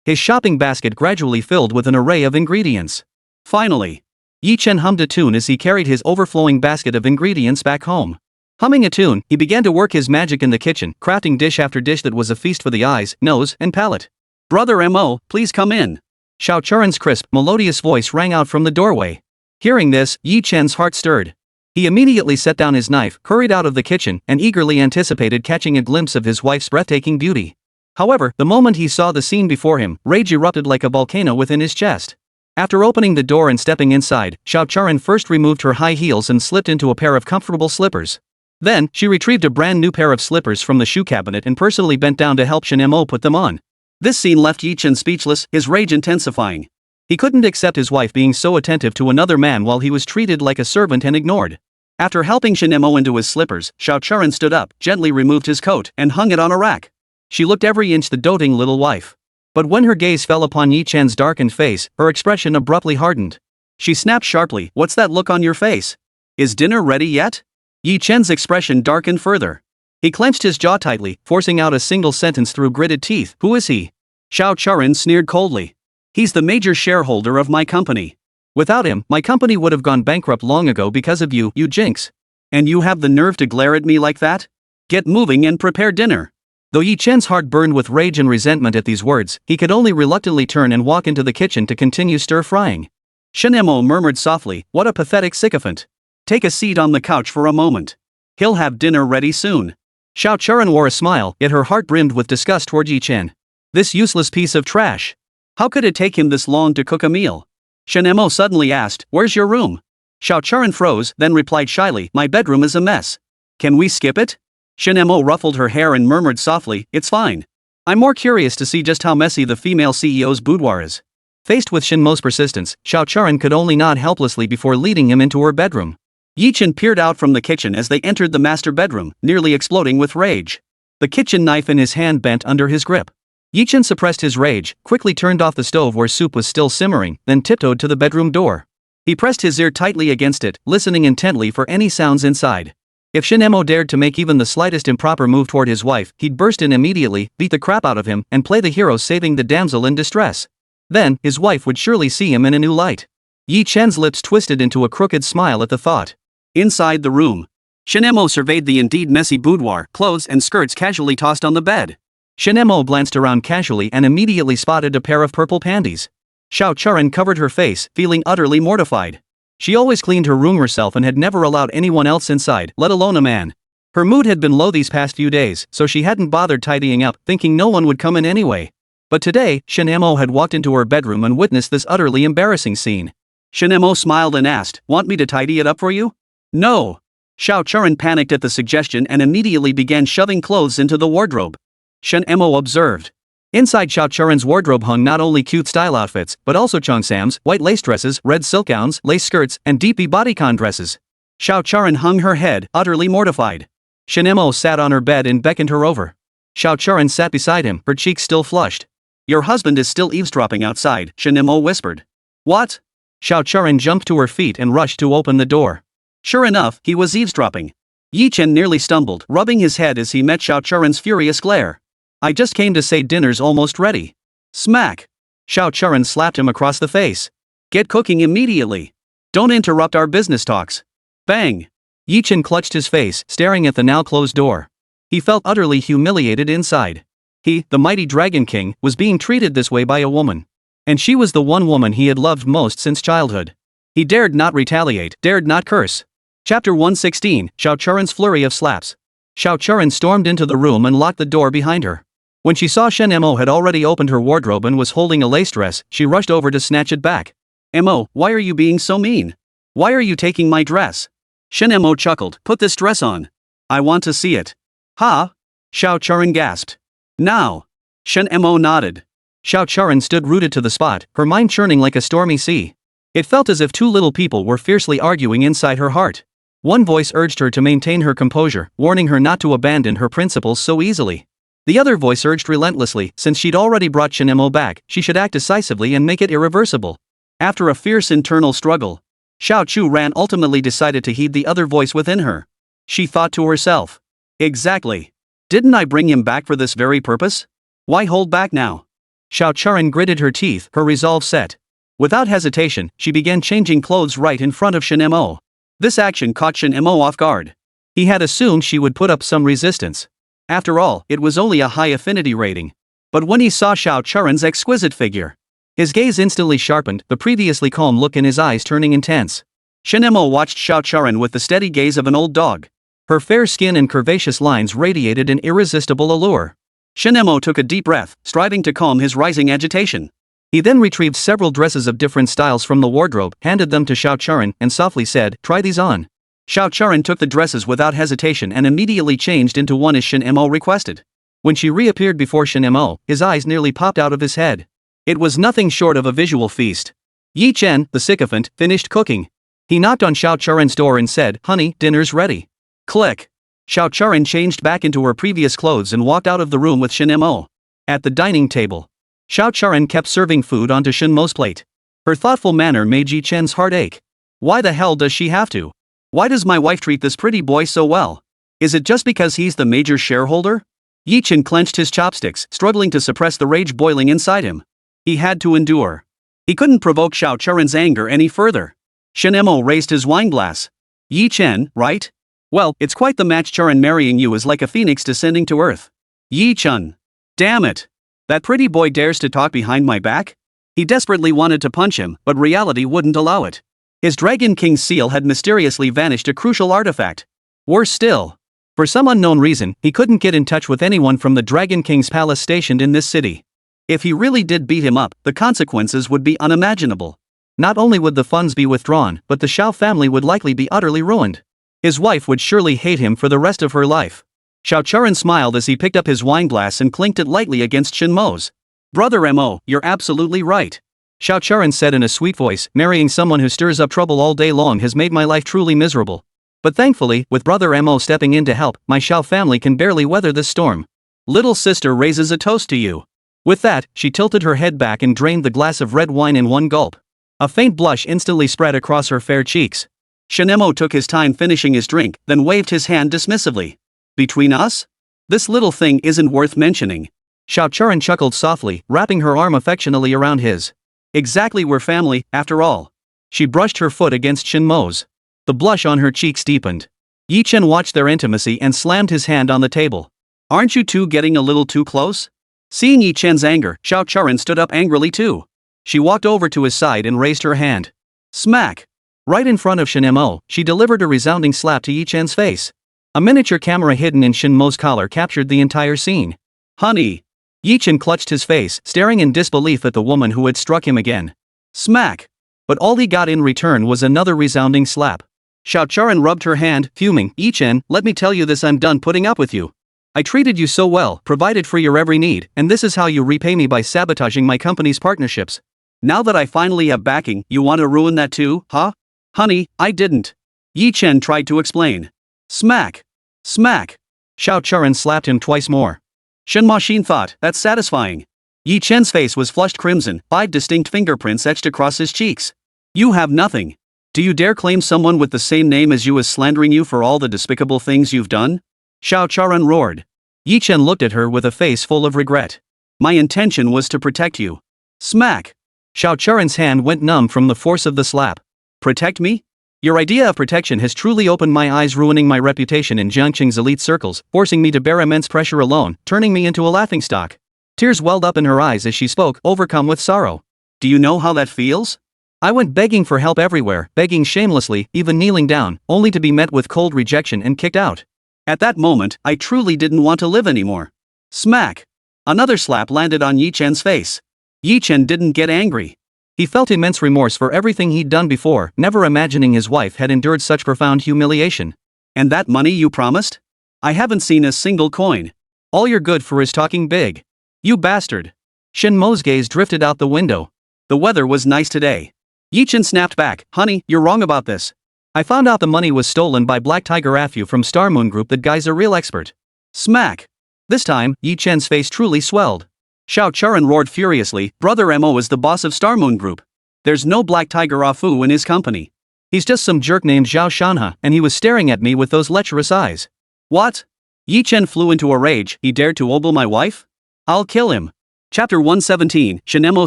His shopping basket gradually filled with an array of ingredients. Finally, Yi Chen hummed a tune as he carried his overflowing basket of ingredients back home. Humming a tune, he began to work his magic in the kitchen, crafting dish after dish that was a feast for the eyes, nose, and palate. Brother Mo, please come in. Xiao Churin's crisp, melodious voice rang out from the doorway. Hearing this, Yi Chen's heart stirred. He immediately set down his knife, hurried out of the kitchen, and eagerly anticipated catching a glimpse of his wife's breathtaking beauty. However, the moment he saw the scene before him, rage erupted like a volcano within his chest. After opening the door and stepping inside, Xiao Churin first removed her high heels and slipped into a pair of comfortable slippers. Then, she retrieved a brand new pair of slippers from the shoe cabinet and personally bent down to help Shen Mo put them on. This scene left Yi Chen speechless, his rage intensifying. He couldn't accept his wife being so attentive to another man while he was treated like a servant and ignored. After helping Shen Mo into his slippers, Xiao Churin stood up, gently removed his coat, and hung it on a rack. She looked every inch the doting little wife. But when her gaze fell upon Yi Chen's darkened face, her expression abruptly hardened. She snapped sharply, "What's that look on your face? Is dinner ready yet?" Yi Chen's expression darkened further. He clenched his jaw tightly, forcing out a single sentence through gritted teeth. Who is he? Xiao Charan sneered coldly. He's the major shareholder of my company. Without him, my company would have gone bankrupt long ago because of you, you jinx. And you have the nerve to glare at me like that? Get moving and prepare dinner. Though Yi Chen's heart burned with rage and resentment at these words, he could only reluctantly turn and walk into the kitchen to continue stir-frying. Shen Mo murmured softly, what a pathetic sycophant. Take a seat on the couch for a moment. He'll have dinner ready soon. Xiao Charan wore a smile, yet her heart brimmed with disgust toward Yi Chen. This useless piece of trash. How could it take him this long to cook a meal? Shen Mo suddenly asked, where's your room? Xiao Charan froze, then replied shyly, my bedroom is a mess. Can we skip it? Shen Mo ruffled her hair and murmured softly, it's fine. I'm more curious to see just how messy the female CEO's boudoir is. Faced with Shen Mo's persistence, Xiao Charan could only nod helplessly before leading him into her bedroom. Yi Chen peered out from the kitchen as they entered the master bedroom, nearly exploding with rage. The kitchen knife in his hand bent under his grip. Yi Chen suppressed his rage, quickly turned off the stove where soup was still simmering, then tiptoed to the bedroom door. He pressed his ear tightly against it, listening intently for any sounds inside. If Shen Mo dared to make even the slightest improper move toward his wife, he'd burst in immediately, beat the crap out of him, and play the hero saving the damsel in distress. Then, his wife would surely see him in a new light. Yi Chen's lips twisted into a crooked smile at the thought. Inside the room, Shen Mo surveyed the indeed messy boudoir, clothes and skirts casually tossed on the bed. Shen Mo glanced around casually and immediately spotted a pair of purple panties. Xiao Charan covered her face, feeling utterly mortified. She always cleaned her room herself and had never allowed anyone else inside, let alone a man. Her mood had been low these past few days, so she hadn't bothered tidying up, thinking no one would come in anyway. But today, Shen Mo had walked into her bedroom and witnessed this utterly embarrassing scene. Shen Mo smiled and asked, want me to tidy it up for you? No. Xiao Charan panicked at the suggestion and immediately began shoving clothes into the wardrobe. Shen Mo observed. Inside Xiao Charan's wardrobe hung not only cute style outfits, but also Chongsam's, white lace dresses, red silk gowns, lace skirts, and deepy bodycon dresses. Xiao Charan hung her head, utterly mortified. Shen Mo sat on her bed and beckoned her over. Xiao Charan sat beside him, her cheeks still flushed. Your husband is still eavesdropping outside, Shen Mo whispered. What? Xiao Charan jumped to her feet and rushed to open the door. Sure enough, he was eavesdropping. Yi Chen nearly stumbled, rubbing his head as he met Xiao Charan's furious glare. I just came to say dinner's almost ready. Smack! Xiao Charan slapped him across the face. Get cooking immediately. Don't interrupt our business talks. Bang! Yi Chen clutched his face, staring at the now closed door. He felt utterly humiliated inside. He, the mighty Dragon King, was being treated this way by a woman. And she was the one woman he had loved most since childhood. He dared not retaliate, dared not curse. Chapter 116, Xiao Charan's flurry of slaps. Xiao Charan stormed into the room and locked the door behind her. When she saw Shen Mo had already opened her wardrobe and was holding a lace dress, she rushed over to snatch it back. Mo, why are you being so mean? Why are you taking my dress? Shen Mo chuckled, put this dress on. I want to see it. Ha? Xiao Charan gasped. Now. Shen Mo nodded. Xiao Charan stood rooted to the spot, her mind churning like a stormy sea. It felt as if two little people were fiercely arguing inside her heart. One voice urged her to maintain her composure, warning her not to abandon her principles so easily. The other voice urged relentlessly, since she'd already brought Shen Mo back, she should act decisively and make it irreversible. After a fierce internal struggle, Xiao Chu Ran ultimately decided to heed the other voice within her. She thought to herself. Exactly. Didn't I bring him back for this very purpose? Why hold back now? Xiao Charan gritted her teeth, her resolve set. Without hesitation, she began changing clothes right in front of Shen Mo. This action caught Shen Mo off guard. He had assumed she would put up some resistance. After all, it was only a high affinity rating. But when he saw Xiao Charan's exquisite figure, his gaze instantly sharpened, the previously calm look in his eyes turning intense. Shen Mo watched Xiao Charan with the steady gaze of an old dog. Her fair skin and curvaceous lines radiated an irresistible allure. Shen Mo took a deep breath, striving to calm his rising agitation. He then retrieved several dresses of different styles from the wardrobe, handed them to Xiao Charan, and softly said, try these on. Xiao Charan took the dresses without hesitation and immediately changed into one as Shen Mo requested. When she reappeared before Shen Mo, his eyes nearly popped out of his head. It was nothing short of a visual feast. Yi Chen, the sycophant, finished cooking. He knocked on Xiao Charan's door and said, honey, dinner's ready. Click. Xiao Charan changed back into her previous clothes and walked out of the room with Shen Mo. At the dining table, Xiao Charan kept serving food onto Shen Mo's plate. Her thoughtful manner made Yi Chen's heart ache. Why the hell does she have to? Why does my wife treat this pretty boy so well? Is it just because he's the major shareholder? Yi Chen clenched his chopsticks, struggling to suppress the rage boiling inside him. He had to endure. He couldn't provoke Xiao Churan's anger any further. Shen Mo raised his wine glass. Yi Chen, right? Well, it's quite the match. Churan marrying you is like a phoenix descending to earth. Yi Chen. Damn it. That pretty boy dares to talk behind my back? He desperately wanted to punch him, but reality wouldn't allow it. His Dragon King's seal had mysteriously vanished, a crucial artifact. Worse still. For some unknown reason, he couldn't get in touch with anyone from the Dragon King's palace stationed in this city. If he really did beat him up, the consequences would be unimaginable. Not only would the funds be withdrawn, but the Xiao family would likely be utterly ruined. His wife would surely hate him for the rest of her life. Xiao Churan smiled as he picked up his wine glass and clinked it lightly against Shen Mo's. Brother Mo, you're absolutely right. Xiao Churan said in a sweet voice, marrying someone who stirs up trouble all day long has made my life truly miserable. But thankfully, with Brother Mo stepping in to help, my Xiao family can barely weather this storm. Little sister raises a toast to you. With that, she tilted her head back and drained the glass of red wine in one gulp. A faint blush instantly spread across her fair cheeks. Shen Mo took his time finishing his drink, then waved his hand dismissively. Between us? This little thing isn't worth mentioning. Xiao Churan chuckled softly, wrapping her arm affectionately around his. Exactly, we're family, after all. She brushed her foot against Shen Mo's. The blush on her cheeks deepened. Yi Chen watched their intimacy and slammed his hand on the table. Aren't you two getting a little too close? Seeing Yi Chen's anger, Xiao Churan stood up angrily too. She walked over to his side and raised her hand. Smack! Right in front of Shen Mo, she delivered a resounding slap to Yi Chen's face. A miniature camera hidden in Shen Mo's collar captured the entire scene. Honey! Yi Chen clutched his face, staring in disbelief at the woman who had struck him again. Smack! But all he got in return was another resounding slap. Xiao Churan rubbed her hand, fuming. Yi Chen, let me tell you this, I'm done putting up with you. I treated you so well, provided for your every need, and this is how you repay me by sabotaging my company's partnerships. Now that I finally have backing, you want to ruin that too, huh? Honey, I didn't. Yi Chen tried to explain. Smack! Smack! Xiao Churan slapped him twice more. Shen Mo thought, that's satisfying. Yi Chen's face was flushed crimson, 5 distinct fingerprints etched across his cheeks. You have nothing. Do you dare claim someone with the same name as you is slandering you for all the despicable things you've done? Xiao Churan roared. Yi Chen looked at her with a face full of regret. My intention was to protect you. Smack! Xiao Churan's hand went numb from the force of the slap. Protect me? Your idea of protection has truly opened my eyes, ruining my reputation in Jiangqing's elite circles, forcing me to bear immense pressure alone, turning me into a laughingstock. Tears welled up in her eyes as she spoke, overcome with sorrow. Do you know how that feels? I went begging for help everywhere, begging shamelessly, even kneeling down, only to be met with cold rejection and kicked out. At that moment, I truly didn't want to live anymore. Smack! Another slap landed on Yi Chen's face. Yi Chen didn't get angry. He felt immense remorse for everything he'd done before, never imagining his wife had endured such profound humiliation. And that money you promised? I haven't seen a single coin. All you're good for is talking big. You bastard. Shen Mo's gaze drifted out the window. The weather was nice today. Yi Chen snapped back, honey, you're wrong about this. I found out the money was stolen by Black Tiger Afu from Star Moon Group. That guy's a real expert. Smack! This time, Yi Chen's face truly swelled. Xiao Churan roared furiously, Brother Mo is the boss of Star Moon Group. There's no Black Tiger Afu in his company. He's just some jerk named Zhao Shanhe, and he was staring at me with those lecherous eyes. What? Yi Chen flew into a rage. He dared to ogle my wife? I'll kill him. Chapter 117, Shen Mo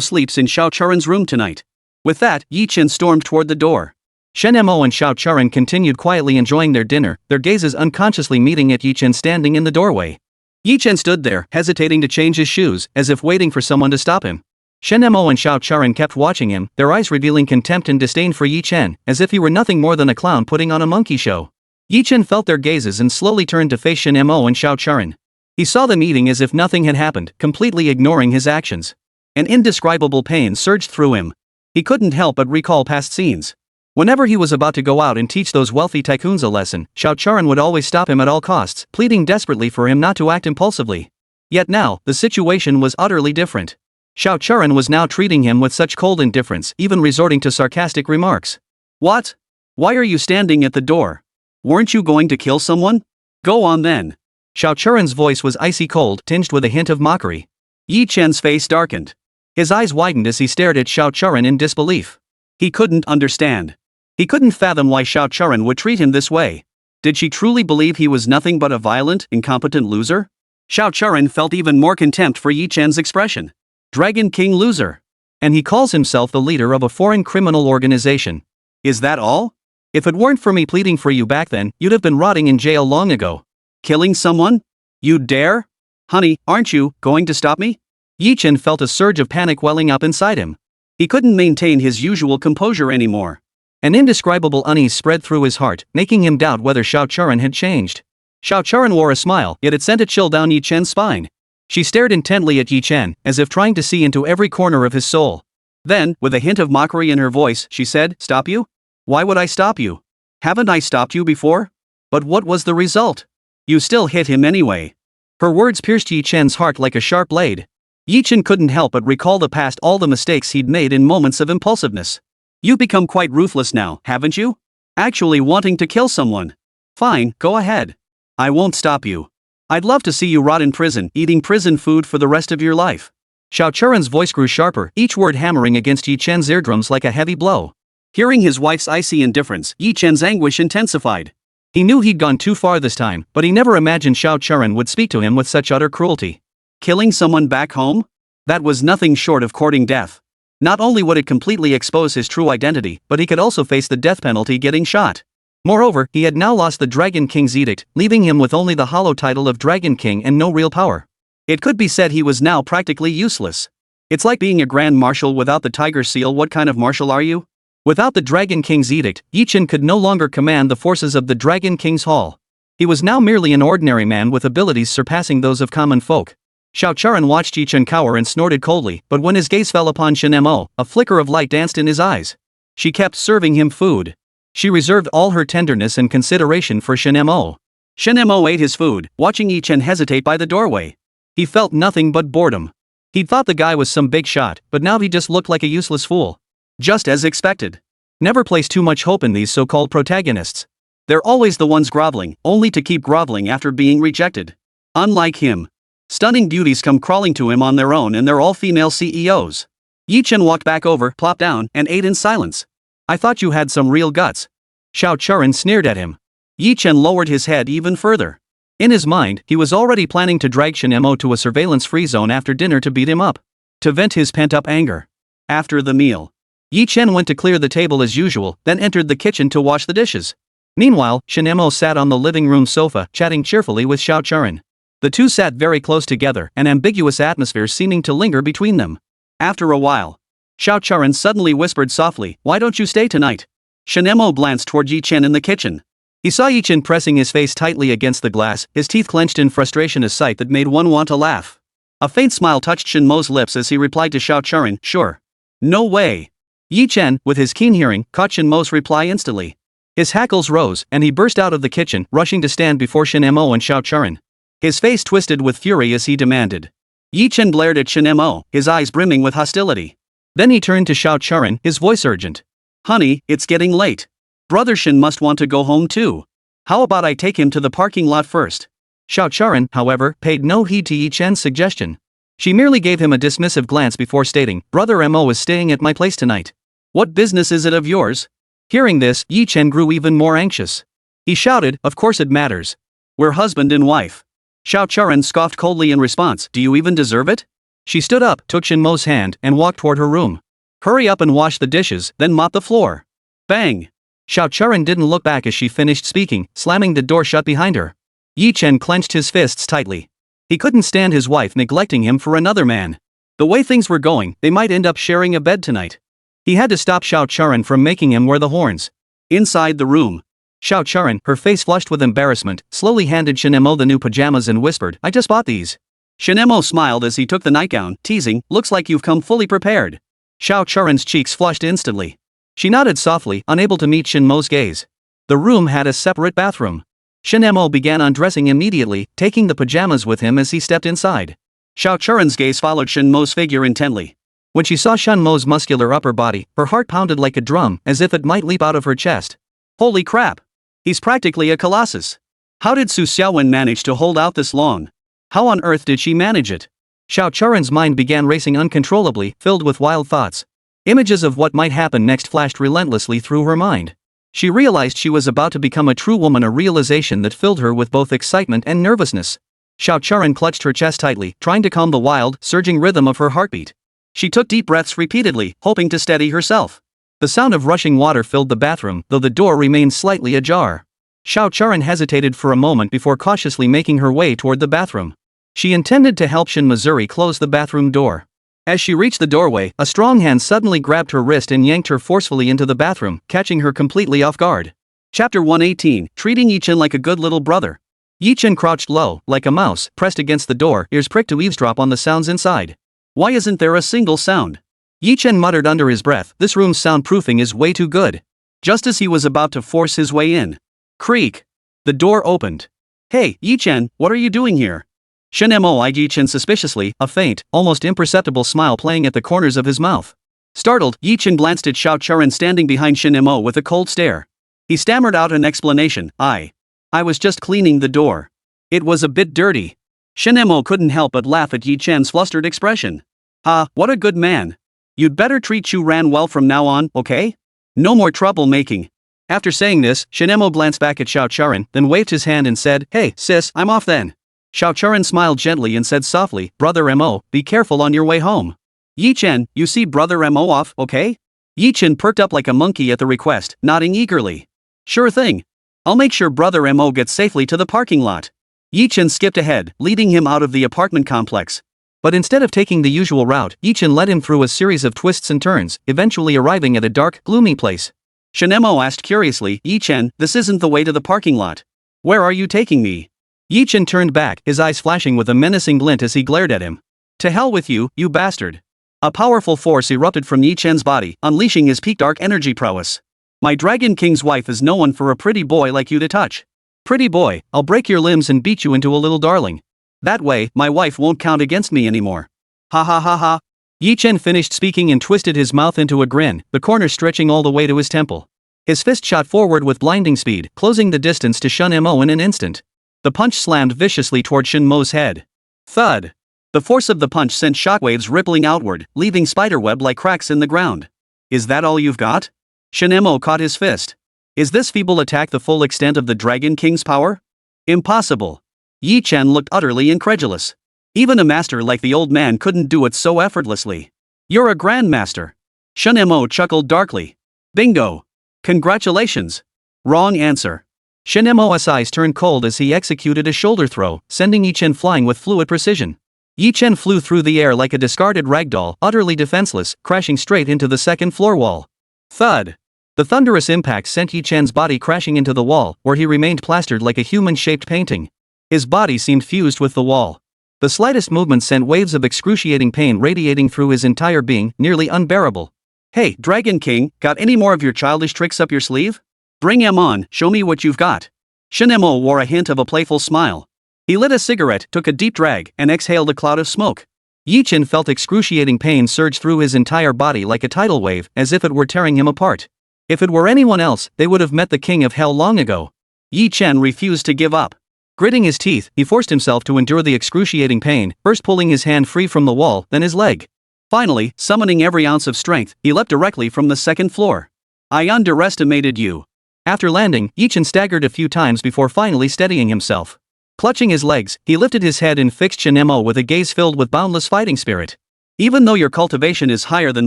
sleeps in Xiao Churan's room tonight. With that, Yi Chen stormed toward the door. Shen Mo and Xiao Churan continued quietly enjoying their dinner, their gazes unconsciously meeting at Yi Chen standing in the doorway. Yi Chen stood there, hesitating to change his shoes, as if waiting for someone to stop him. Shen Mo and Xiao Churan kept watching him, their eyes revealing contempt and disdain for Yi Chen, as if he were nothing more than a clown putting on a monkey show. Yi Chen felt their gazes and slowly turned to face Shen Mo and Xiao Churan. He saw them eating as if nothing had happened, completely ignoring his actions. An indescribable pain surged through him. He couldn't help but recall past scenes. Whenever he was about to go out and teach those wealthy tycoons a lesson, Xiao Churan would always stop him at all costs, pleading desperately for him not to act impulsively. Yet now, the situation was utterly different. Xiao Churan was now treating him with such cold indifference, even resorting to sarcastic remarks. What? Why are you standing at the door? Weren't you going to kill someone? Go on then. Xiao Churan's voice was icy cold, tinged with a hint of mockery. Yi Chen's face darkened. His eyes widened as he stared at Xiao Churan in disbelief. He couldn't understand. He couldn't fathom why Xiaowen would treat him this way. Did she truly believe he was nothing but a violent, incompetent loser? Xiaowen felt even more contempt for Yi Chen's expression. Dragon King loser. And he calls himself the leader of a foreign criminal organization. Is that all? If it weren't for me pleading for you back then, you'd have been rotting in jail long ago. Killing someone? You'd dare? Honey, aren't you going to stop me? Yi Chen felt a surge of panic welling up inside him. He couldn't maintain his usual composure anymore. An indescribable unease spread through his heart, making him doubt whether Xiaowen had changed. Xiaowen wore a smile, yet it sent a chill down Yi Chen's spine. She stared intently at Yi Chen, as if trying to see into every corner of his soul. Then, with a hint of mockery in her voice, she said, "Stop you? Why would I stop you? Haven't I stopped you before? But what was the result? You still hit him anyway." Her words pierced Yi Chen's heart like a sharp blade. Yi Chen couldn't help but recall the past, all the mistakes he'd made in moments of impulsiveness. "You've become quite ruthless now, haven't you? Actually wanting to kill someone. Fine, go ahead. I won't stop you. I'd love to see you rot in prison, eating prison food for the rest of your life." Xiaowen's voice grew sharper, each word hammering against Yi Chen's eardrums like a heavy blow. Hearing his wife's icy indifference, Yi Chen's anguish intensified. He knew he'd gone too far this time, but he never imagined Xiaowen would speak to him with such utter cruelty. Killing someone back home? That was nothing short of courting death. Not only would it completely expose his true identity, but he could also face the death penalty, getting shot. Moreover, he had now lost the Dragon King's edict, leaving him with only the hollow title of Dragon King and no real power. It could be said he was now practically useless. It's like being a Grand Marshal without the Tiger Seal. What kind of marshal are you? Without the Dragon King's edict, Yi Chen could no longer command the forces of the Dragon King's Hall. He was now merely an ordinary man with abilities surpassing those of common folk. Xiaowen watched Yi Chen cower and snorted coldly, but when his gaze fell upon Shen Mo, a flicker of light danced in his eyes. She kept serving him food. She reserved all her tenderness and consideration for Shen Mo. Shen Mo ate his food, watching Yi Chen hesitate by the doorway. He felt nothing but boredom. He'd thought the guy was some big shot, but now he just looked like a useless fool. Just as expected. Never place too much hope in these so-called protagonists. They're always the ones groveling, only to keep groveling after being rejected. Unlike him. Stunning beauties come crawling to him on their own, and they're all female CEOs. Yi Chen walked back over, plopped down, and ate in silence. "I thought you had some real guts." Xiaowen sneered at him. Yi Chen lowered his head even further. In his mind, he was already planning to drag Shen Mo to a surveillance-free zone after dinner to beat him up. To vent his pent-up anger. After the meal, Yi Chen went to clear the table as usual, then entered the kitchen to wash the dishes. Meanwhile, Shen Mo sat on the living room sofa, chatting cheerfully with Xiaowen. The two sat very close together, an ambiguous atmosphere seeming to linger between them. After a while, Xiaowen suddenly whispered softly, "Why don't you stay tonight?" Shen Mo glanced toward Yi Chen in the kitchen. He saw Yi Chen pressing his face tightly against the glass, his teeth clenched in frustration, a sight that made one want to laugh. A faint smile touched Shen Mo's lips as he replied to Xiaowen, "Sure. No way." Yi Chen, with his keen hearing, caught Shen Mo's reply instantly. His hackles rose, and he burst out of the kitchen, rushing to stand before Shen Mo and Xiaowen. His face twisted with fury as he demanded. Yi Chen glared at Shen Mo, his eyes brimming with hostility. Then he turned to Xiaowen, his voice urgent. "Honey, it's getting late. Brother Shen must want to go home too. How about I take him to the parking lot first?" Xiaowen, however, paid no heed to Yi Chen's suggestion. She merely gave him a dismissive glance before stating, "Brother Mo is staying at my place tonight. What business is it of yours?" Hearing this, Yi Chen grew even more anxious. He shouted, "Of course it matters. We're husband and wife." Xiaowen scoffed coldly in response, "Do you even deserve it?" She stood up, took Shen Mo's hand, and walked toward her room. "Hurry up and wash the dishes, then mop the floor." Bang! Xiaowen didn't look back as she finished speaking, slamming the door shut behind her. Yi Chen clenched his fists tightly. He couldn't stand his wife neglecting him for another man. The way things were going, they might end up sharing a bed tonight. He had to stop Xiaowen from making him wear the horns. Inside the room, Xiaowen, her face flushed with embarrassment, slowly handed Shen Mo the new pajamas and whispered, "I just bought these." Shen Mo smiled as he took the nightgown, teasing, "Looks like you've come fully prepared." Xiaowen's cheeks flushed instantly. She nodded softly, unable to meet Shen Mo's gaze. The room had a separate bathroom. Shen Mo began undressing immediately, taking the pajamas with him as he stepped inside. Xiaowen's gaze followed Shen Mo's figure intently. When she saw Shen Mo's muscular upper body, her heart pounded like a drum, as if it might leap out of her chest. Holy crap! He's practically a colossus. How did Xiaowen manage to hold out this long? How on earth did she manage it? Xiaowen's mind began racing uncontrollably, filled with wild thoughts. Images of what might happen next flashed relentlessly through her mind. She realized she was about to become a true woman, a realization that filled her with both excitement and nervousness. Xiaowen clutched her chest tightly, trying to calm the wild, surging rhythm of her heartbeat. She took deep breaths repeatedly, hoping to steady herself. The sound of rushing water filled the bathroom, though the door remained slightly ajar. Xiaowen hesitated for a moment before cautiously making her way toward the bathroom. She intended to help Shen Mo close the bathroom door. As she reached the doorway, a strong hand suddenly grabbed her wrist and yanked her forcefully into the bathroom, catching her completely off guard. Chapter 118, Treating Yi-Chen like a good little brother. Yi-Chen crouched low, like a mouse, pressed against the door, ears pricked to eavesdrop on the sounds inside. Why isn't there a single sound? Yi-Chen muttered under his breath, this room's soundproofing is way too good. Just as he was about to force his way in. Creak. The door opened. Hey, Yi-Chen, what are you doing here? Shen Mo eyed Yi-Chen suspiciously, a faint, almost imperceptible smile playing at the corners of his mouth. Startled, Yi-Chen glanced at Xiaowen standing behind Shen Mo with a cold stare. He stammered out an explanation, I was just cleaning the door. It was a bit dirty. Shen Mo couldn't help but laugh at Yi-Chen's flustered expression. What a good man. You'd better treat Xiaowen well from now on, okay? No more troublemaking. After saying this, Shen Mo glanced back at Xiaowen, then waved his hand and said, Hey, sis, I'm off then. Xiaowen smiled gently and said softly, Brother Mo, be careful on your way home. Yi-Chen, you see Brother Mo off, okay? Yi-Chen perked up like a monkey at the request, nodding eagerly. Sure thing. I'll make sure Brother Mo gets safely to the parking lot. Yi-Chen skipped ahead, leading him out of the apartment complex. But instead of taking the usual route, Yi-Chen led him through a series of twists and turns, eventually arriving at a dark, gloomy place. Shen Mo asked curiously, Yi-Chen, this isn't the way to the parking lot. Where are you taking me? Yi-Chen turned back, his eyes flashing with a menacing glint as he glared at him. To hell with you, you bastard. A powerful force erupted from Yi-Chen's body, unleashing his peak dark energy prowess. My Dragon King's wife is no one for a pretty boy like you to touch. Pretty boy, I'll break your limbs and beat you into a little darling. That way, my wife won't count against me anymore. Ha ha ha ha. Yi-Chen finished speaking and twisted his mouth into a grin, the corners stretching all the way to his temple. His fist shot forward with blinding speed, closing the distance to Shen Mo in an instant. The punch slammed viciously toward Shen Mo's head. Thud. The force of the punch sent shockwaves rippling outward, leaving spiderweb-like cracks in the ground. Is that all you've got? Shen Mo caught his fist. Is this feeble attack the full extent of the Dragon King's power? Impossible. Yi-Chen looked utterly incredulous. Even a master like the old man couldn't do it so effortlessly. You're a grandmaster. Shen Mo chuckled darkly. Bingo. Congratulations. Wrong answer. Shen Mo's eyes turned cold as he executed a shoulder throw, sending Yi-Chen flying with fluid precision. Yi-Chen flew through the air like a discarded ragdoll, utterly defenseless, crashing straight into the second floor wall. Thud. The thunderous impact sent Yi-Chen's body crashing into the wall, where he remained plastered like a human-shaped painting. His body seemed fused with the wall. The slightest movement sent waves of excruciating pain radiating through his entire being, nearly unbearable. Hey, Dragon King, got any more of your childish tricks up your sleeve? Bring 'em on, show me what you've got. Shen Mo wore a hint of a playful smile. He lit a cigarette, took a deep drag, and exhaled a cloud of smoke. Yi-Chen felt excruciating pain surge through his entire body like a tidal wave, as if it were tearing him apart. If it were anyone else, they would have met the king of hell long ago. Yi-Chen refused to give up. Gritting his teeth, he forced himself to endure the excruciating pain, first pulling his hand free from the wall, then his leg. Finally, summoning every ounce of strength, he leapt directly from the second floor. I underestimated you. After landing, Yi-Chen staggered a few times before finally steadying himself. Clutching his legs, he lifted his head and fixed Shen Mo with a gaze filled with boundless fighting spirit. Even though your cultivation is higher than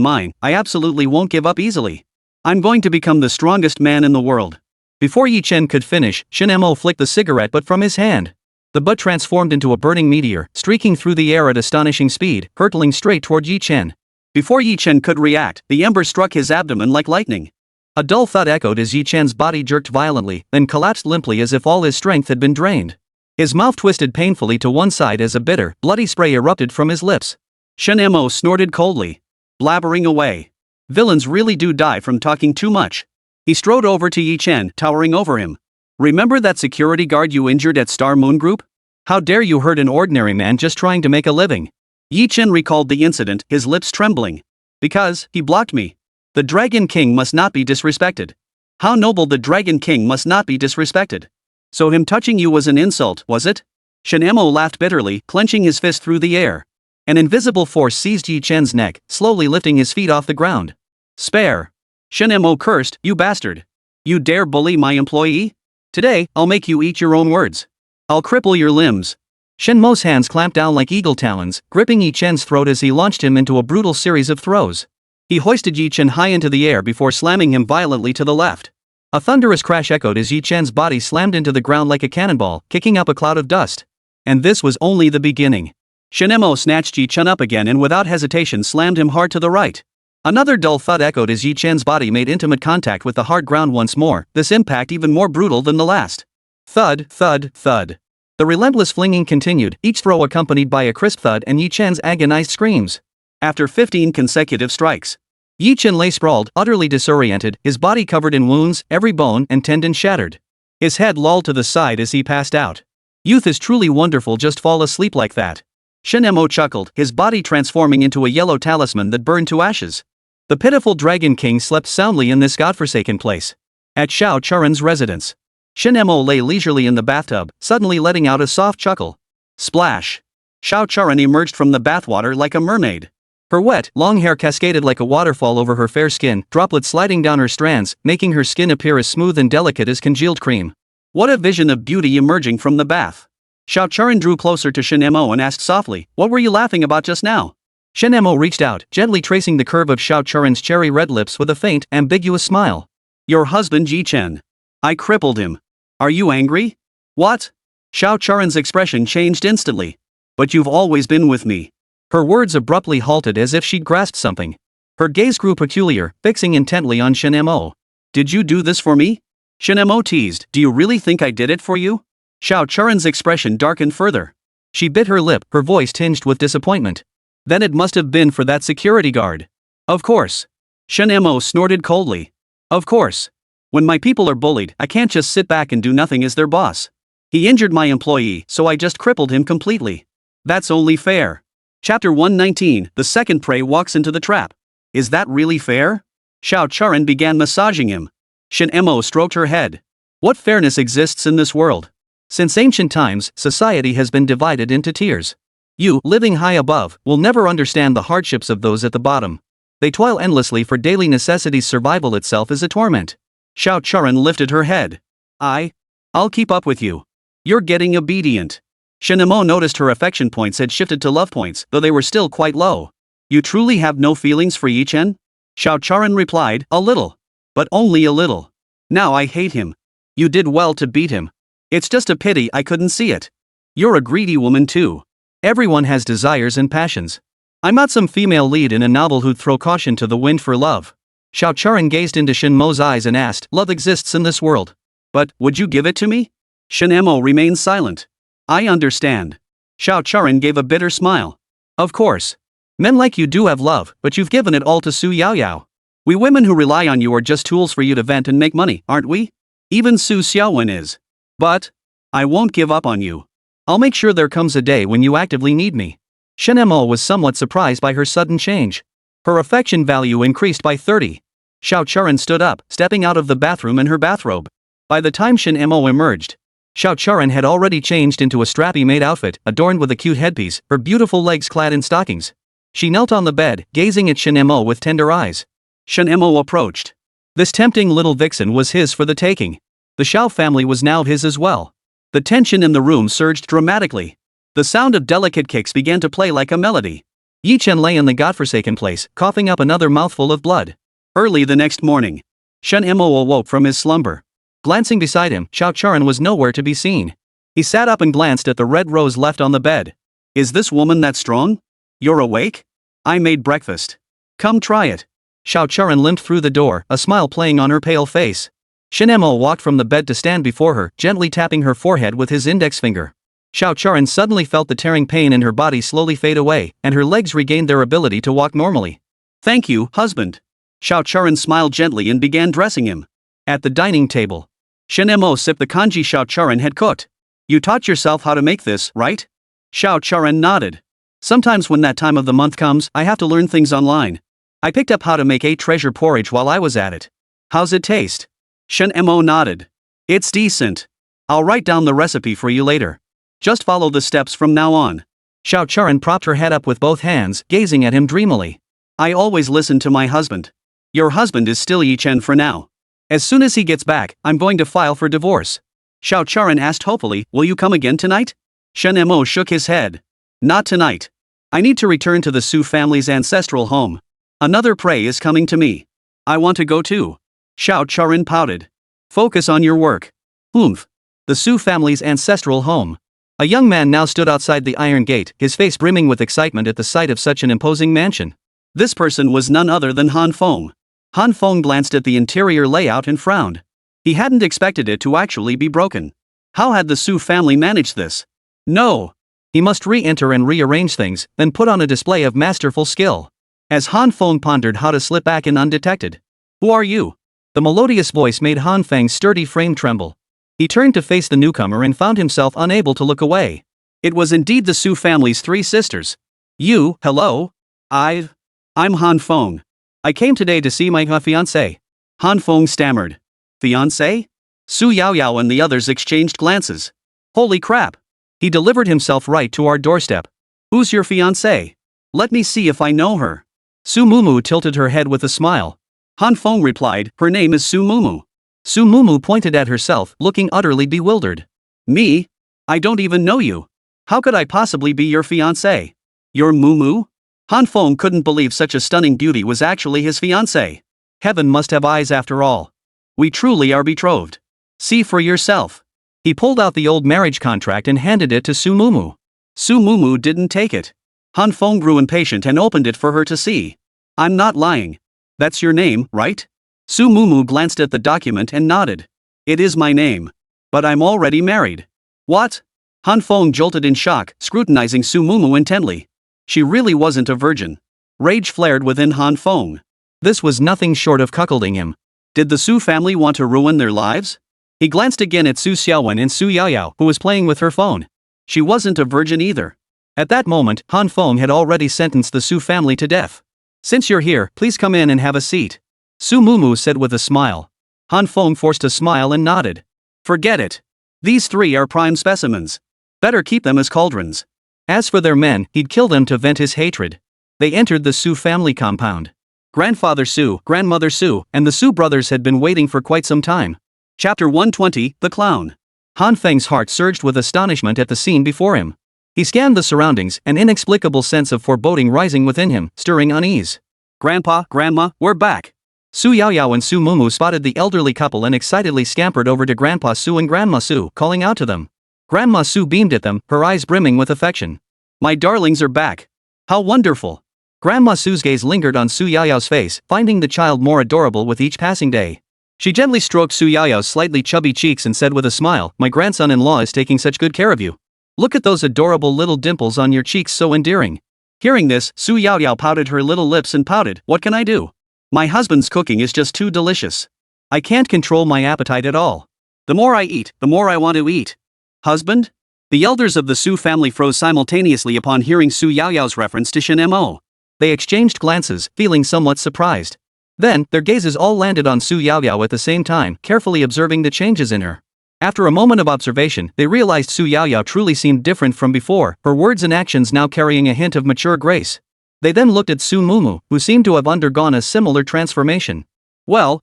mine, I absolutely won't give up easily. I'm going to become the strongest man in the world. Before Yi-Chen could finish, Shen Mo flicked the cigarette butt from his hand. The butt transformed into a burning meteor, streaking through the air at astonishing speed, hurtling straight toward Yi-Chen. Before Yi-Chen could react, the ember struck his abdomen like lightning. A dull thud echoed as Yi-Chen's body jerked violently, then collapsed limply as if all his strength had been drained. His mouth twisted painfully to one side as a bitter, bloody spray erupted from his lips. Shen Mo snorted coldly. Blabbering away. Villains really do die from talking too much. He strode over to Yi-Chen, towering over him. Remember that security guard you injured at Star Moon Group? How dare you hurt an ordinary man just trying to make a living? Yi-Chen recalled the incident, his lips trembling. Because, he blocked me. The Dragon King must not be disrespected. How noble the Dragon King must not be disrespected. So him touching you was an insult, was it? Shen Mo laughed bitterly, clenching his fist through the air. An invisible force seized Yi-Chen's neck, slowly lifting his feet off the ground. Spare. Shen Mo cursed, you bastard. You dare bully my employee? Today, I'll make you eat your own words. I'll cripple your limbs. Shen Mo's hands clamped down like eagle talons, gripping Yi Chen's throat as he launched him into a brutal series of throws. He hoisted Yi Chen high into the air before slamming him violently to the left. A thunderous crash echoed as Yi Chen's body slammed into the ground like a cannonball, kicking up a cloud of dust. And this was only the beginning. Shen Mo snatched Yi Chen up again and without hesitation slammed him hard to the right. Another dull thud echoed as Yi Chen's body made intimate contact with the hard ground once more, this impact even more brutal than the last. Thud, thud, thud. The relentless flinging continued, each throw accompanied by a crisp thud and Yi Chen's agonized screams. After 15 consecutive strikes, Yi Chen lay sprawled, utterly disoriented, his body covered in wounds, every bone and tendon shattered. His head lolled to the side as he passed out. Youth is truly wonderful, just fall asleep like that. Shen Mo chuckled, his body transforming into a yellow talisman that burned to ashes. The pitiful Dragon King slept soundly in this godforsaken place. At Xiao Charen's residence, Shen Mo lay leisurely in the bathtub, suddenly letting out a soft chuckle. Splash! Xiao Charen emerged from the bathwater like a mermaid. Her wet, long hair cascaded like a waterfall over her fair skin, droplets sliding down her strands, making her skin appear as smooth and delicate as congealed cream. What a vision of beauty emerging from the bath! Xiao Charen drew closer to Shen Mo and asked softly, "What were you laughing about just now?" Shen Mo reached out, gently tracing the curve of Xiao Charen's cherry red lips with a faint, ambiguous smile. "Your husband Yi Chen. I crippled him. Are you angry?" "What?" Xiao Charen's expression changed instantly. "But you've always been with me." Her words abruptly halted as if she'd grasped something. Her gaze grew peculiar, fixing intently on Shen Mo. "Did you do this for me?" Shen Mo teased. "Do you really think I did it for you?" Xiao Charen's expression darkened further. She bit her lip, her voice tinged with disappointment. "Then it must have been for that security guard." "Of course." Shen Mo snorted coldly. "Of course. When my people are bullied, I can't just sit back and do nothing as their boss. He injured my employee, so I just crippled him completely. That's only fair." Chapter 119, The second prey walks into the trap. "Is that really fair?" Xiao Charen began massaging him. Shen Mo stroked her head. "What fairness exists in this world? Since ancient times, society has been divided into tiers. You, living high above, will never understand the hardships of those at the bottom. They toil endlessly for daily necessities. Survival itself is a torment." Xiao Charen lifted her head. I'll keep up with you. You're getting obedient." Shen Mo noticed her affection points had shifted to love points, though they were still quite low. "You truly have no feelings for Yi Chen?" Xiao Charen replied, "A little. But only a little. Now I hate him. You did well to beat him. It's just a pity I couldn't see it. You're a greedy woman too. Everyone has desires and passions. I'm not some female lead in a novel who'd throw caution to the wind for love." Xiao Charen gazed into Shen Mo's eyes and asked, "Love exists in this world. But, would you give it to me?" Shen Mo remained silent. "I understand." Xiao Charen gave a bitter smile. "Of course. Men like you do have love, but you've given it all to Su Yaoyao. We women who rely on you are just tools for you to vent and make money, aren't we? Even Su Xiaowen is. But I won't give up on you. I'll make sure there comes a day when you actively need me." Shen Mo was somewhat surprised by her sudden change. Her affection value increased by 30. Xiao Charen stood up, stepping out of the bathroom in her bathrobe. By the time Shen Mo emerged, Xiao Charen had already changed into a strappy maid outfit, adorned with a cute headpiece, her beautiful legs clad in stockings. She knelt on the bed, gazing at Shen Mo with tender eyes. Shen Mo approached. This tempting little vixen was his for the taking. The Xiao family was now his as well. The tension in the room surged dramatically. The sound of delicate kicks began to play like a melody. Yi Chen lay in the godforsaken place, coughing up another mouthful of blood. Early the next morning, Shen Mo awoke from his slumber. Glancing beside him, Xiao Charen was nowhere to be seen. He sat up and glanced at the red rose left on the bed. "Is this woman that strong? You're awake? I made breakfast. Come try it." Xiao Charen limped through the door, a smile playing on her pale face. Shen Mo walked from the bed to stand before her, gently tapping her forehead with his index finger. Xiao Charen suddenly felt the tearing pain in her body slowly fade away, and her legs regained their ability to walk normally. "Thank you, husband." Xiao Charen smiled gently and began dressing him. At the dining table, Shen Mo sipped the congee Xiao Charen had cooked. "You taught yourself how to make this, right?" Xiao Charen nodded. "Sometimes when that time of the month comes, I have to learn things online. I picked up how to make 8 treasure porridge while I was at it. How's it taste?" Shen Mo nodded. "It's decent. I'll write down the recipe for you later. Just follow the steps from now on." Xiao Charen propped her head up with both hands, gazing at him dreamily. "I always listen to my husband. Your husband is still Yi Chen for now. As soon as he gets back, I'm going to file for divorce. Xiao Charan asked hopefully, will you come again tonight? Shen Mo shook his head. Not tonight. I need to return to the Su family's ancestral home. Another prey is coming to me. I want to go too. Xiao Charan pouted. Focus on your work. Oomph. The Su family's ancestral home. A young man now stood outside the iron gate, his face brimming with excitement at the sight of such an imposing mansion. This person was none other than Han Feng. Han Feng glanced at the interior layout and frowned. He hadn't expected it to actually be broken. How had the Su family managed this? No. He must re-enter and rearrange things, then put on a display of masterful skill. As Han Feng pondered how to slip back in undetected. Who are you? The melodious voice made Han Feng's sturdy frame tremble. He turned to face the newcomer and found himself unable to look away. It was indeed the Su family's three sisters. You, hello? I'm Han Feng. I came today to see my fiancé. Han Feng stammered. Fiancé? Su Yaoyao and the others exchanged glances. Holy crap. He delivered himself right to our doorstep. Who's your fiancé? Let me see if I know her. Su Mumu tilted her head with a smile. Han Feng replied, her name is Su Mumu. Su Mumu pointed at herself, looking utterly bewildered. Me? I don't even know you. How could I possibly be your fiancé? Your Mumu? Han Feng couldn't believe such a stunning beauty was actually his fiancée. Heaven must have eyes after all. We truly are betrothed. See for yourself. He pulled out the old marriage contract and handed it to Su Mumu. Su Mumu didn't take it. Han Feng grew impatient and opened it for her to see. I'm not lying. That's your name, right? Su Mumu glanced at the document and nodded. It is my name. But I'm already married. What? Han Feng jolted in shock, scrutinizing Su Mumu intently. She really wasn't a virgin. Rage flared within Han Feng. This was nothing short of cuckolding him. Did the Su family want to ruin their lives? He glanced again at Su Xiaowen and Su Yaoyao, who was playing with her phone. She wasn't a virgin either. At that moment, Han Feng had already sentenced the Su family to death. Since you're here, please come in and have a seat. Su Mumu said with a smile. Han Feng forced a smile and nodded. Forget it. These three are prime specimens. Better keep them as cauldrons. As for their men, he'd kill them to vent his hatred. They entered the Su family compound. Grandfather Su, Grandmother Su, and the Su brothers had been waiting for quite some time. Chapter 120, The Clown. Han Feng's heart surged with astonishment at the scene before him. He scanned the surroundings, an inexplicable sense of foreboding rising within him, stirring unease. Grandpa, Grandma, we're back. Su Yaoyao and Su Mumu spotted the elderly couple and excitedly scampered over to Grandpa Su and Grandma Su, calling out to them. Grandma Su beamed at them, her eyes brimming with affection. My darlings are back. How wonderful. Grandma Su's gaze lingered on Su Yaoyao's face, finding the child more adorable with each passing day. She gently stroked Su Yaoyao's slightly chubby cheeks and said with a smile, my grandson-in-law is taking such good care of you. Look at those adorable little dimples on your cheeks, so endearing. Hearing this, Su Yaoyao pouted her little lips and pouted, what can I do? My husband's cooking is just too delicious. I can't control my appetite at all. The more I eat, the more I want to eat. Husband? The elders of the Su family froze simultaneously upon hearing Su Yaoyao's reference to Shen Mo. They exchanged glances, feeling somewhat surprised. Then, their gazes all landed on Su Yaoyao at the same time, carefully observing the changes in her. After a moment of observation, they realized Su Yaoyao truly seemed different from before, her words and actions now carrying a hint of mature grace. They then looked at Su Mumu, who seemed to have undergone a similar transformation. Well,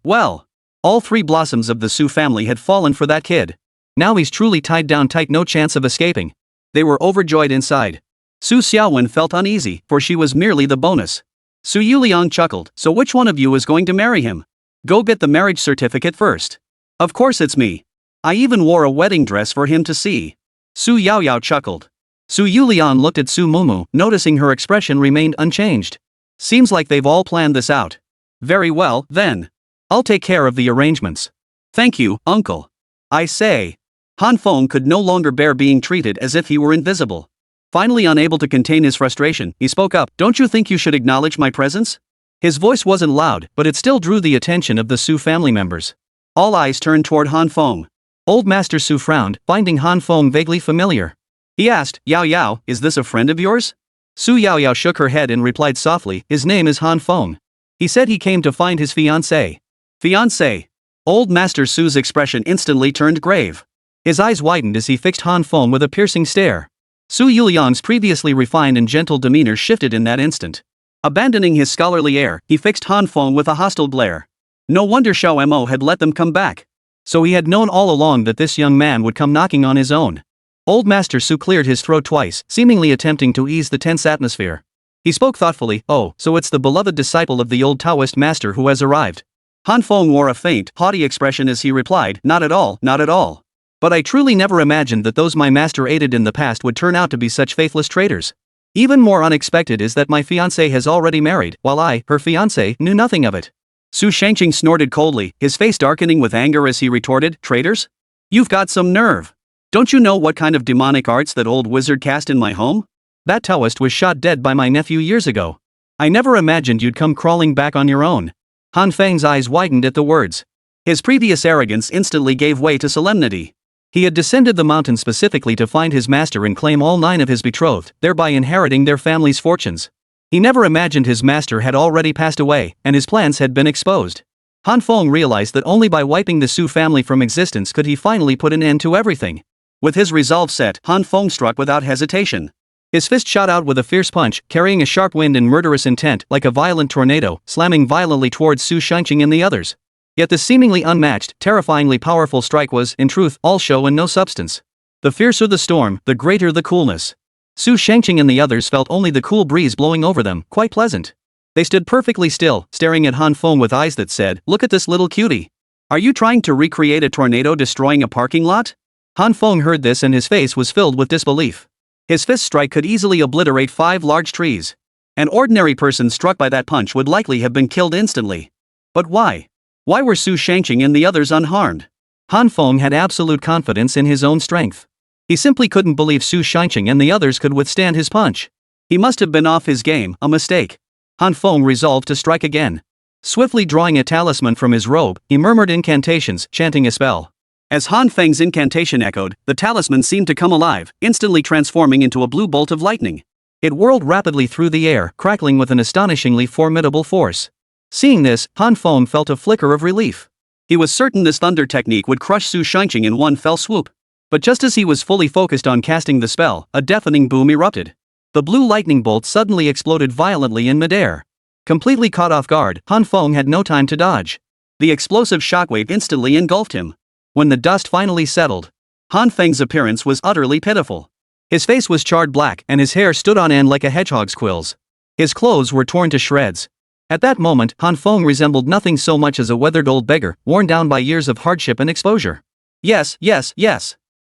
all three blossoms of the Su family had fallen for that kid. Now he's truly tied down tight, no chance of escaping. They were overjoyed inside. Su Xiaowen felt uneasy, for she was merely the bonus. Su Yuliang chuckled, so which one of you is going to marry him? Go get the marriage certificate first. Of course it's me. I even wore a wedding dress for him to see. Su Yaoyao chuckled. Su Yuliang looked at Su Mumu, noticing her expression remained unchanged. Seems like they've all planned this out. Very well, then. I'll take care of the arrangements. Thank you, uncle. I say. Han Feng could no longer bear being treated as if he were invisible. Finally unable to contain his frustration, he spoke up, don't you think you should acknowledge my presence? His voice wasn't loud, but it still drew the attention of the Su family members. All eyes turned toward Han Feng. Old Master Su frowned, finding Han Feng vaguely familiar. He asked, Yaoyao, is this a friend of yours? Su Yaoyao shook her head and replied softly, his name is Han Feng. He said he came to find his fiancée. Fiancé. Old Master Su's expression instantly turned grave. His eyes widened as he fixed Han Feng with a piercing stare. Su Yuliang's previously refined and gentle demeanor shifted in that instant. Abandoning his scholarly air, he fixed Han Feng with a hostile glare. No wonder Xiao Mo had let them come back. So he had known all along that this young man would come knocking on his own. Old Master Su cleared his throat twice, seemingly attempting to ease the tense atmosphere. He spoke thoughtfully, "Oh, so it's the beloved disciple of the old Taoist master who has arrived." Han Feng wore a faint, haughty expression as he replied, "Not at all, not at all. But I truly never imagined that those my master aided in the past would turn out to be such faithless traitors. Even more unexpected is that my fiancé has already married, while I, her fiancé, knew nothing of it." Su Shangqing snorted coldly, his face darkening with anger as he retorted, "Traitors? You've got some nerve. Don't you know what kind of demonic arts that old wizard cast in my home? That Taoist was shot dead by my nephew years ago. I never imagined you'd come crawling back on your own." Han Feng's eyes widened at the words. His previous arrogance instantly gave way to solemnity. He had descended the mountain specifically to find his master and claim all 9 of his betrothed, thereby inheriting their family's fortunes. He never imagined his master had already passed away, and his plans had been exposed. Han Feng realized that only by wiping the Su family from existence could he finally put an end to everything. With his resolve set, Han Feng struck without hesitation. His fist shot out with a fierce punch, carrying a sharp wind and murderous intent, like a violent tornado, slamming violently towards Su Shangqing and the others. Yet the seemingly unmatched, terrifyingly powerful strike was, in truth, all show and no substance. The fiercer the storm, the greater the coolness. Su Shangqing and the others felt only the cool breeze blowing over them, quite pleasant. They stood perfectly still, staring at Han Feng with eyes that said, "Look at this little cutie. Are you trying to recreate a tornado destroying a parking lot?" Han Feng heard this and his face was filled with disbelief. His fist strike could easily obliterate 5 large trees. An ordinary person struck by that punch would likely have been killed instantly. But why? Why were Su Shangqing and the others unharmed? Han Feng had absolute confidence in his own strength. He simply couldn't believe Su Shangqing and the others could withstand his punch. He must have been off his game, a mistake. Han Feng resolved to strike again. Swiftly drawing a talisman from his robe, he murmured incantations, chanting a spell. As Han Feng's incantation echoed, the talisman seemed to come alive, instantly transforming into a blue bolt of lightning. It whirled rapidly through the air, crackling with an astonishingly formidable force. Seeing this, Han Feng felt a flicker of relief. He was certain this thunder technique would crush Su Shangqing in one fell swoop. But just as he was fully focused on casting the spell, a deafening boom erupted. The blue lightning bolt suddenly exploded violently in midair. Completely caught off guard, Han Feng had no time to dodge. The explosive shockwave instantly engulfed him. When the dust finally settled, Han Feng's appearance was utterly pitiful. His face was charred black and his hair stood on end like a hedgehog's quills. His clothes were torn to shreds. At that moment, Han Feng resembled nothing so much as a weathered old beggar, worn down by years of hardship and exposure. Yes.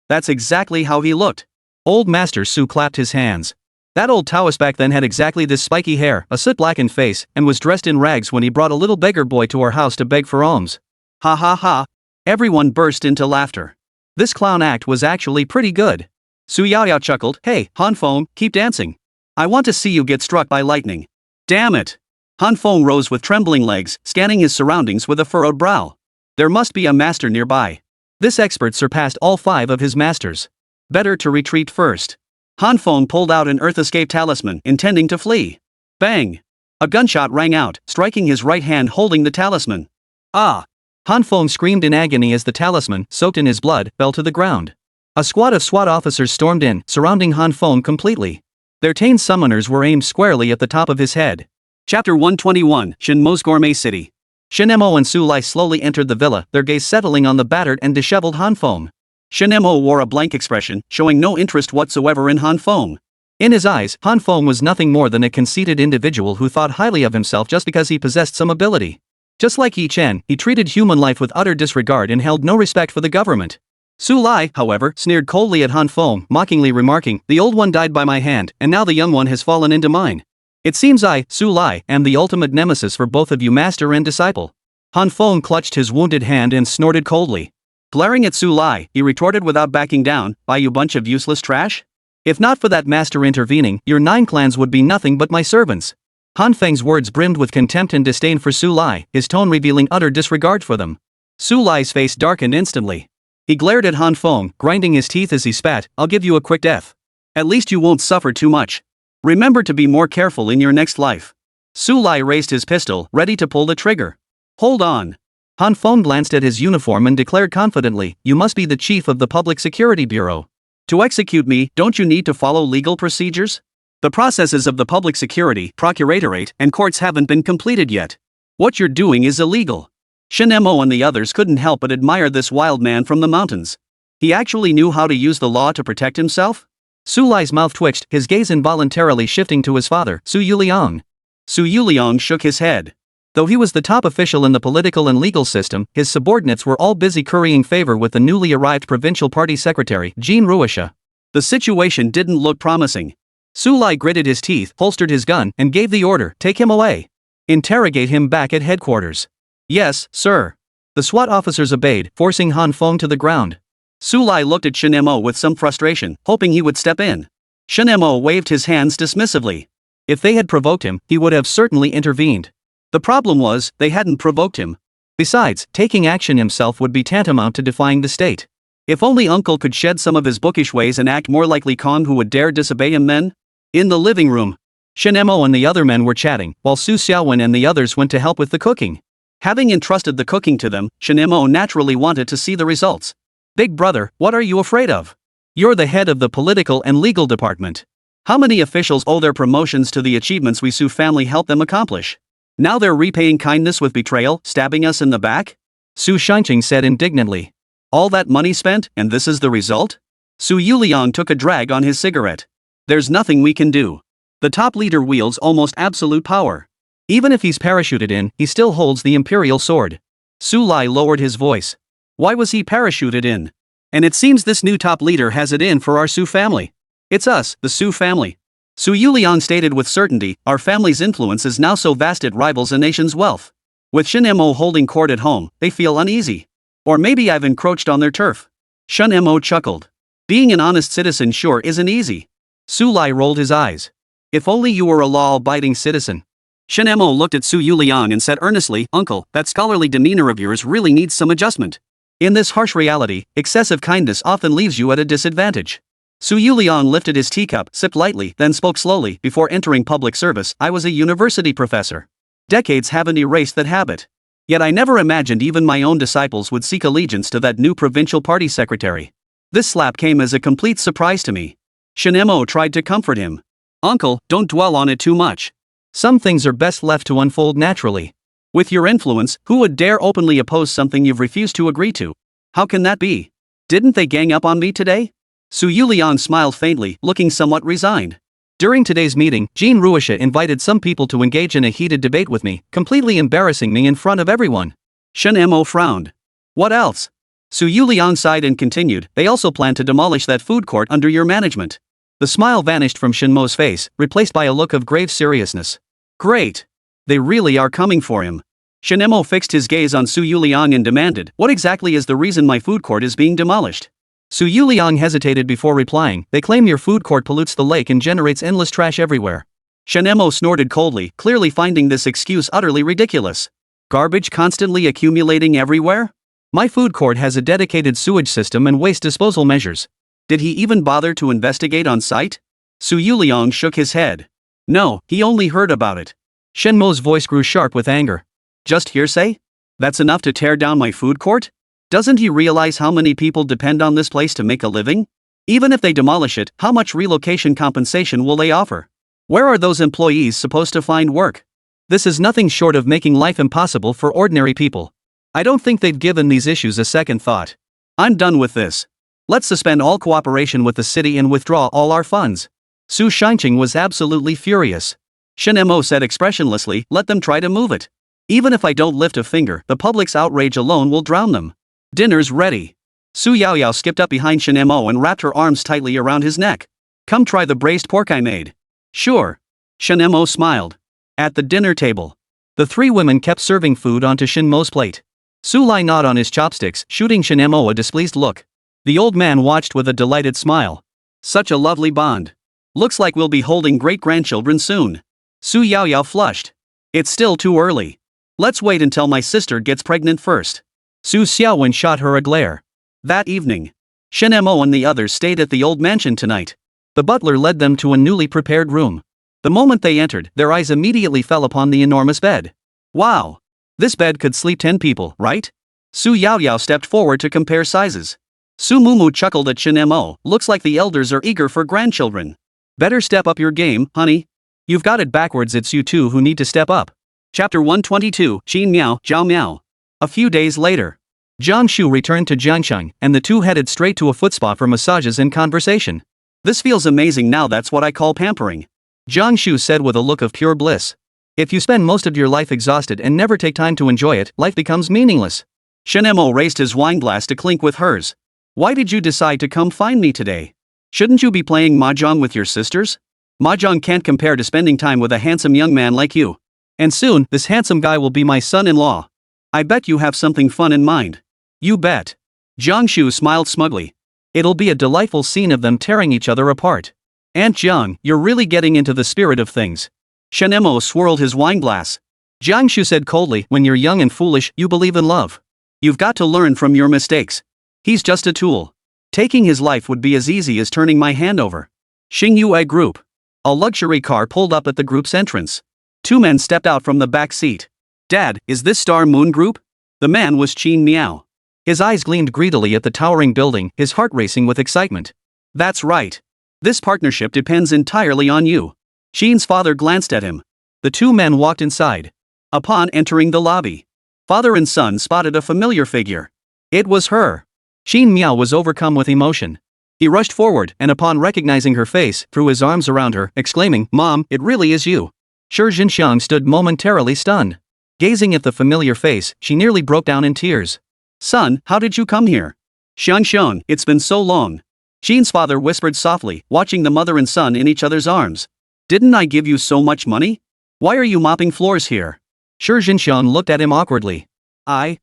That's exactly how he looked. Old Master Su clapped his hands. That old Taoist back then had exactly this spiky hair, a soot-blackened face, and was dressed in rags when he brought a little beggar boy to our house to beg for alms. Ha ha ha. Everyone burst into laughter. This clown act was actually pretty good. Su Yaoyao chuckled, "Hey, Han Feng, keep dancing. I want to see you get struck by lightning." "Damn it." Han Feng rose with trembling legs, scanning his surroundings with a furrowed brow. There must be a master nearby. This expert surpassed all 5 of his masters. Better to retreat first. Han Feng pulled out an earth escape talisman, intending to flee. Bang! A gunshot rang out, striking his right hand holding the talisman. Ah! Han Feng screamed in agony as the talisman, soaked in his blood, fell to the ground. A squad of SWAT officers stormed in, surrounding Han Feng completely. Their tame summoners were aimed squarely at the top of his head. Chapter 121, Shen Mo's Gourmet City. Shen Mo and Su Lai slowly entered the villa, their gaze settling on the battered and disheveled Han Feng. Shen Mo wore a blank expression, showing no interest whatsoever in Han Feng. In his eyes, Han Feng was nothing more than a conceited individual who thought highly of himself just because he possessed some ability. Just like Yi Chen, he treated human life with utter disregard and held no respect for the government. Su Lai, however, sneered coldly at Han Feng, mockingly remarking, "The old one died by my hand, and now the young one has fallen into mine. It seems I, Su Lai, am the ultimate nemesis for both of you master and disciple." Han Feng clutched his wounded hand and snorted coldly. Glaring at Su Lai, he retorted without backing down, "By you bunch of useless trash? If not for that master intervening, your 9 clans would be nothing but my servants." Han Feng's words brimmed with contempt and disdain for Su Lai, his tone revealing utter disregard for them. Su Lai's face darkened instantly. He glared at Han Feng, grinding his teeth as he spat, "I'll give you a quick death. At least you won't suffer too much. Remember to be more careful in your next life." Su Lai raised his pistol, ready to pull the trigger. "Hold on." Han Feng glanced at his uniform and declared confidently, "You must be the chief of the Public Security Bureau. To execute me, don't you need to follow legal procedures? The processes of the Public Security, Procuratorate, and courts haven't been completed yet. What you're doing is illegal." Shen Mo and the others couldn't help but admire this wild man from the mountains. He actually knew how to use the law to protect himself? Su Lai's mouth twitched, his gaze involuntarily shifting to his father, Su Yuliang. Su Yuliang shook his head. Though he was the top official in the political and legal system, his subordinates were all busy currying favor with the newly arrived provincial party secretary, Jin Ruisha. The situation didn't look promising. Su Lai gritted his teeth, holstered his gun, and gave the order, "Take him away. Interrogate him back at headquarters." "Yes, sir." The SWAT officers obeyed, forcing Han Feng to the ground. Su Lai looked at Shen Mo with some frustration, hoping he would step in. Shen Mo waved his hands dismissively. If they had provoked him, he would have certainly intervened. The problem was, they hadn't provoked him. Besides, taking action himself would be tantamount to defying the state. If only Uncle could shed some of his bookish ways and act more like Li Kong, who would dare disobey him then? In the living room, Shen Mo and the other men were chatting, while Su Xiaowen and the others went to help with the cooking. Having entrusted the cooking to them, Shen Mo naturally wanted to see the results. "Big brother, what are you afraid of? You're the head of the political and legal department. How many officials owe their promotions to the achievements we Su family helped them accomplish? Now they're repaying kindness with betrayal, stabbing us in the back?" Su Shanhe said indignantly. "All that money spent, and this is the result?" Su Yuliang took a drag on his cigarette. "There's nothing we can do. The top leader wields almost absolute power. Even if he's parachuted in, he still holds the imperial sword." Su Lai lowered his voice. "Why was he parachuted in? And it seems this new top leader has it in for our Su family. It's us, the Su family." Su Yuliang stated with certainty, "Our family's influence is now so vast it rivals a nation's wealth. With Shen Mo holding court at home, they feel uneasy. Or maybe I've encroached on their turf." Shen Mo chuckled. "Being an honest citizen sure isn't easy." Su Lai rolled his eyes. "If only you were a law-abiding citizen." Shen Mo looked at Su Yuliang and said earnestly, "Uncle, that scholarly demeanor of yours really needs some adjustment. In this harsh reality, excessive kindness often leaves you at a disadvantage." Su Yuliang lifted his teacup, sipped lightly, then spoke slowly. "Before entering public service, I was a university professor. Decades haven't erased that habit. Yet I never imagined even my own disciples would seek allegiance to that new provincial party secretary. This slap came as a complete surprise to me." Shen Mo tried to comfort him. "Uncle, don't dwell on it too much. Some things are best left to unfold naturally. With your influence, who would dare openly oppose something you've refused to agree to? How can that be? Didn't they gang up on me today?" Su Yuliang smiled faintly, looking somewhat resigned. "During today's meeting, Jin Ruisha invited some people to engage in a heated debate with me, completely embarrassing me in front of everyone." Shen Mo frowned. "What else?" Su Yuliang sighed and continued, "They also plan to demolish that food court under your management." The smile vanished from Shen Mo's face, replaced by a look of grave seriousness. "Great. They really are coming for him." Shen Mo fixed his gaze on Su Yuliang and demanded, "What exactly is the reason my food court is being demolished?" Su Yuliang hesitated before replying, "They claim your food court pollutes the lake and generates endless trash everywhere." Shen Mo snorted coldly, clearly finding this excuse utterly ridiculous. "Garbage constantly accumulating everywhere? My food court has a dedicated sewage system and waste disposal measures. Did he even bother to investigate on site?" Su Yuliang shook his head. "No, he only heard about it." Shen Mo's voice grew sharp with anger. "Just hearsay? That's enough to tear down my food court? Doesn't he realize how many people depend on this place to make a living? Even if they demolish it, how much relocation compensation will they offer? Where are those employees supposed to find work? This is nothing short of making life impossible for ordinary people. I don't think they've given these issues a second thought. I'm done with this. Let's suspend all cooperation with the city and withdraw all our funds." Su Shanhe was absolutely furious. Shen Mo said expressionlessly, "Let them try to move it. Even if I don't lift a finger, the public's outrage alone will drown them. Dinner's ready." Su Yaoyao skipped up behind Shen Mo and wrapped her arms tightly around his neck. "Come try the braised pork I made." "Sure." Shen Mo smiled. At the dinner table, the three women kept serving food onto Shen Mo's plate. Su Lai gnawed on his chopsticks, shooting Shen Mo a displeased look. The old man watched with a delighted smile. "Such a lovely bond. Looks like we'll be holding great-grandchildren soon." Su Yaoyao flushed. "It's still too early. Let's wait until my sister gets pregnant first." Su Xiaowen shot her a glare. That evening, Shen Mo and the others stayed at the old mansion tonight. The butler led them to a newly prepared room. The moment they entered, their eyes immediately fell upon the enormous bed. "Wow! This bed could sleep 10 people, right?" Su Yaoyao stepped forward to compare sizes. Su Mumu chuckled at Shen Mo, "Looks like the elders are eager for grandchildren. Better step up your game, honey. You've got it backwards, it's you two who need to step up." Chapter 122, Jin Miao, Zhao Miao. A few days later, Jiang Shu returned to Jiangcheng, and the two headed straight to a foot spa for massages and conversation. This feels amazing now, that's what I call pampering, Jiang Shu said with a look of pure bliss. If you spend most of your life exhausted and never take time to enjoy it, life becomes meaningless. Shen Mo raised his wine glass to clink with hers. Why did you decide to come find me today? Shouldn't you be playing mahjong with your sisters? Mahjong can't compare to spending time with a handsome young man like you. And soon, this handsome guy will be my son-in-law. I bet you have something fun in mind. You bet. Jiang Shu smiled smugly. It'll be a delightful scene of them tearing each other apart. Aunt Jiang, you're really getting into the spirit of things. Shen Mo swirled his wine glass. Jiang Shu said coldly, when you're young and foolish, you believe in love. You've got to learn from your mistakes. He's just a tool. Taking his life would be as easy as turning my hand over. Xingyue Group. A luxury car pulled up at the group's entrance. Two men stepped out from the back seat. Dad, is this Star Moon Group? The man was Qin Miao. His eyes gleamed greedily at the towering building, his heart racing with excitement. That's right. This partnership depends entirely on you. Qin's father glanced at him. The two men walked inside. Upon entering the lobby, father and son spotted a familiar figure. It was her. Qin Miao was overcome with emotion. He rushed forward and upon recognizing her face, threw his arms around her, exclaiming, Mom, it really is you. Shi Jinxiang stood momentarily stunned. Gazing at the familiar face, she nearly broke down in tears. Son, how did you come here? Xiangxiang, it's been so long. Qin's father whispered softly, watching the mother and son in each other's arms. Didn't I give you so much money? Why are you mopping floors here? Shi Jinxiang looked at him awkwardly. I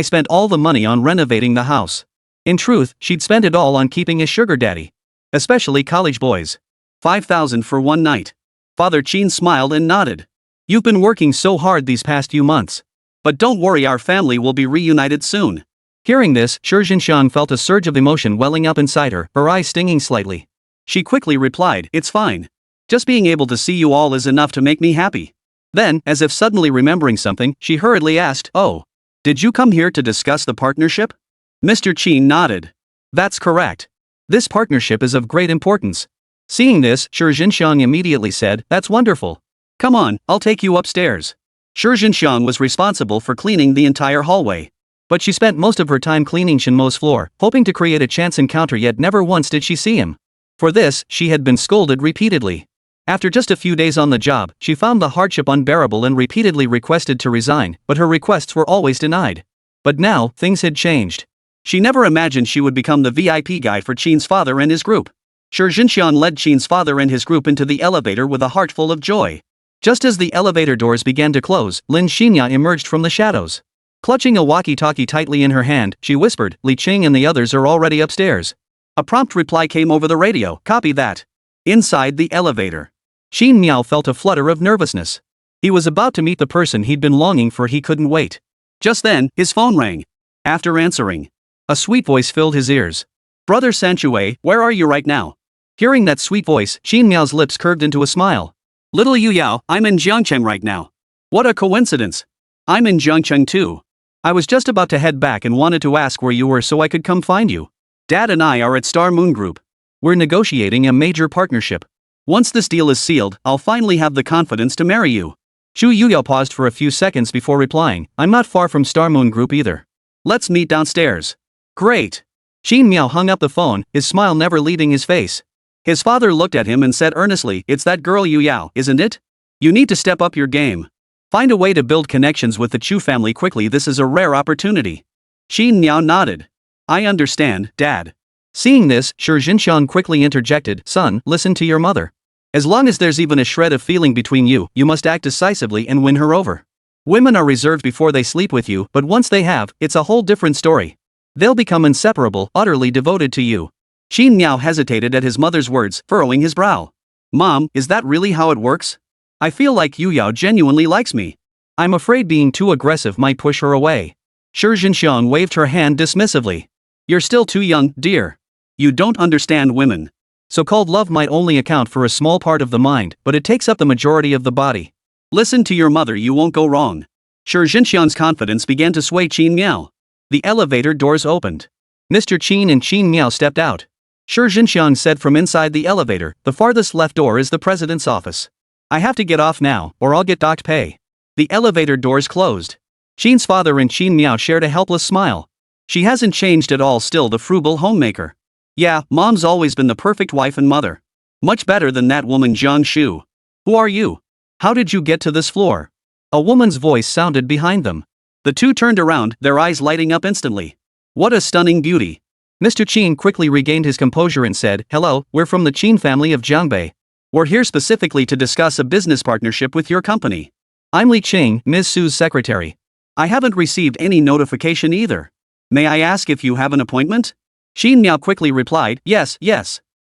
spent all the money on renovating the house. In truth, she'd spent it all on keeping a sugar daddy. Especially college boys. 5,000 for one night. Father Qin smiled and nodded. You've been working so hard these past few months. But don't worry, our family will be reunited soon. Hearing this, Shi Jinxiang felt a surge of emotion welling up inside her, her eyes stinging slightly. She quickly replied, it's fine. Just being able to see you all is enough to make me happy. Then, as if suddenly remembering something, she hurriedly asked, oh, did you come here to discuss the partnership? Mr. Qin nodded. That's correct. This partnership is of great importance. Seeing this, Shi Jinxiang immediately said, that's wonderful. Come on, I'll take you upstairs. Shi Jinxiang was responsible for cleaning the entire hallway. But she spent most of her time cleaning Shen Mo's floor, hoping to create a chance encounter, yet never once did she see him. For this, she had been scolded repeatedly. After just a few days on the job, she found the hardship unbearable and repeatedly requested to resign, but her requests were always denied. But now, things had changed. She never imagined she would become the VIP guy for Qin's father and his group. Shi Jinxiang led Qin's father and his group into the elevator with a heart full of joy. Just as the elevator doors began to close, Lin Xinya emerged from the shadows. Clutching a walkie-talkie tightly in her hand, she whispered, Li Qing and the others are already upstairs. A prompt reply came over the radio, copy that. Inside the elevator, Qin Miao felt a flutter of nervousness. He was about to meet the person he'd been longing for, he couldn't wait. Just then, his phone rang. After answering, a sweet voice filled his ears. Brother Sanchue, where are you right now? Hearing that sweet voice, Qin Miao's lips curved into a smile. Little Yu Yao, I'm in Jiangcheng right now. What a coincidence. I'm in Jiangcheng too. I was just about to head back and wanted to ask where you were so I could come find you. Dad and I are at Star Moon Group. We're negotiating a major partnership. Once this deal is sealed, I'll finally have the confidence to marry you. Xu Yuyao paused for a few seconds before replying, I'm not far from Star Moon Group either. Let's meet downstairs. Great. Qin Miao hung up the phone, his smile never leaving his face. His father looked at him and said earnestly, it's that girl Yu Yao, isn't it? You need to step up your game. Find a way to build connections with the Chu family quickly, this is a rare opportunity. Qin Miao nodded. I understand, Dad. Seeing this, Shi Jinxiang quickly interjected, son, listen to your mother. As long as there's even a shred of feeling between you, you must act decisively and win her over. Women are reserved before they sleep with you, but once they have, it's a whole different story. They'll become inseparable, utterly devoted to you. Qin Miao hesitated at his mother's words, furrowing his brow. Mom, is that really how it works? I feel like Yu Yao genuinely likes me. I'm afraid being too aggressive might push her away. Shi Jinxiang waved her hand dismissively. You're still too young, dear. You don't understand women. So-called love might only account for a small part of the mind, but it takes up the majority of the body. Listen to your mother, you won't go wrong. Shi Jinxiang's confidence began to sway Qin Miao. The elevator doors opened. Mr. Qin and Qin Miao stepped out. Shi Jinxiang said from inside the elevator, the farthest left door is the president's office. I have to get off now, or I'll get docked pay. The elevator doors closed. Qin's father and Qin Miao shared a helpless smile. She hasn't changed at all, still the frugal homemaker. Yeah, mom's always been the perfect wife and mother. Much better than that woman Jiang Shu. Who are you? How did you get to this floor? A woman's voice sounded behind them. The two turned around, their eyes lighting up instantly. What a stunning beauty. Mr. Qin quickly regained his composure and said, "Hello, we're from the Qin family of Jiangbei. We're here specifically to discuss a business partnership with your company. I'm Li Qing, Ms. Su's secretary. I haven't received any notification either. May I ask if you have an appointment?" Qin Miao quickly replied, Yes.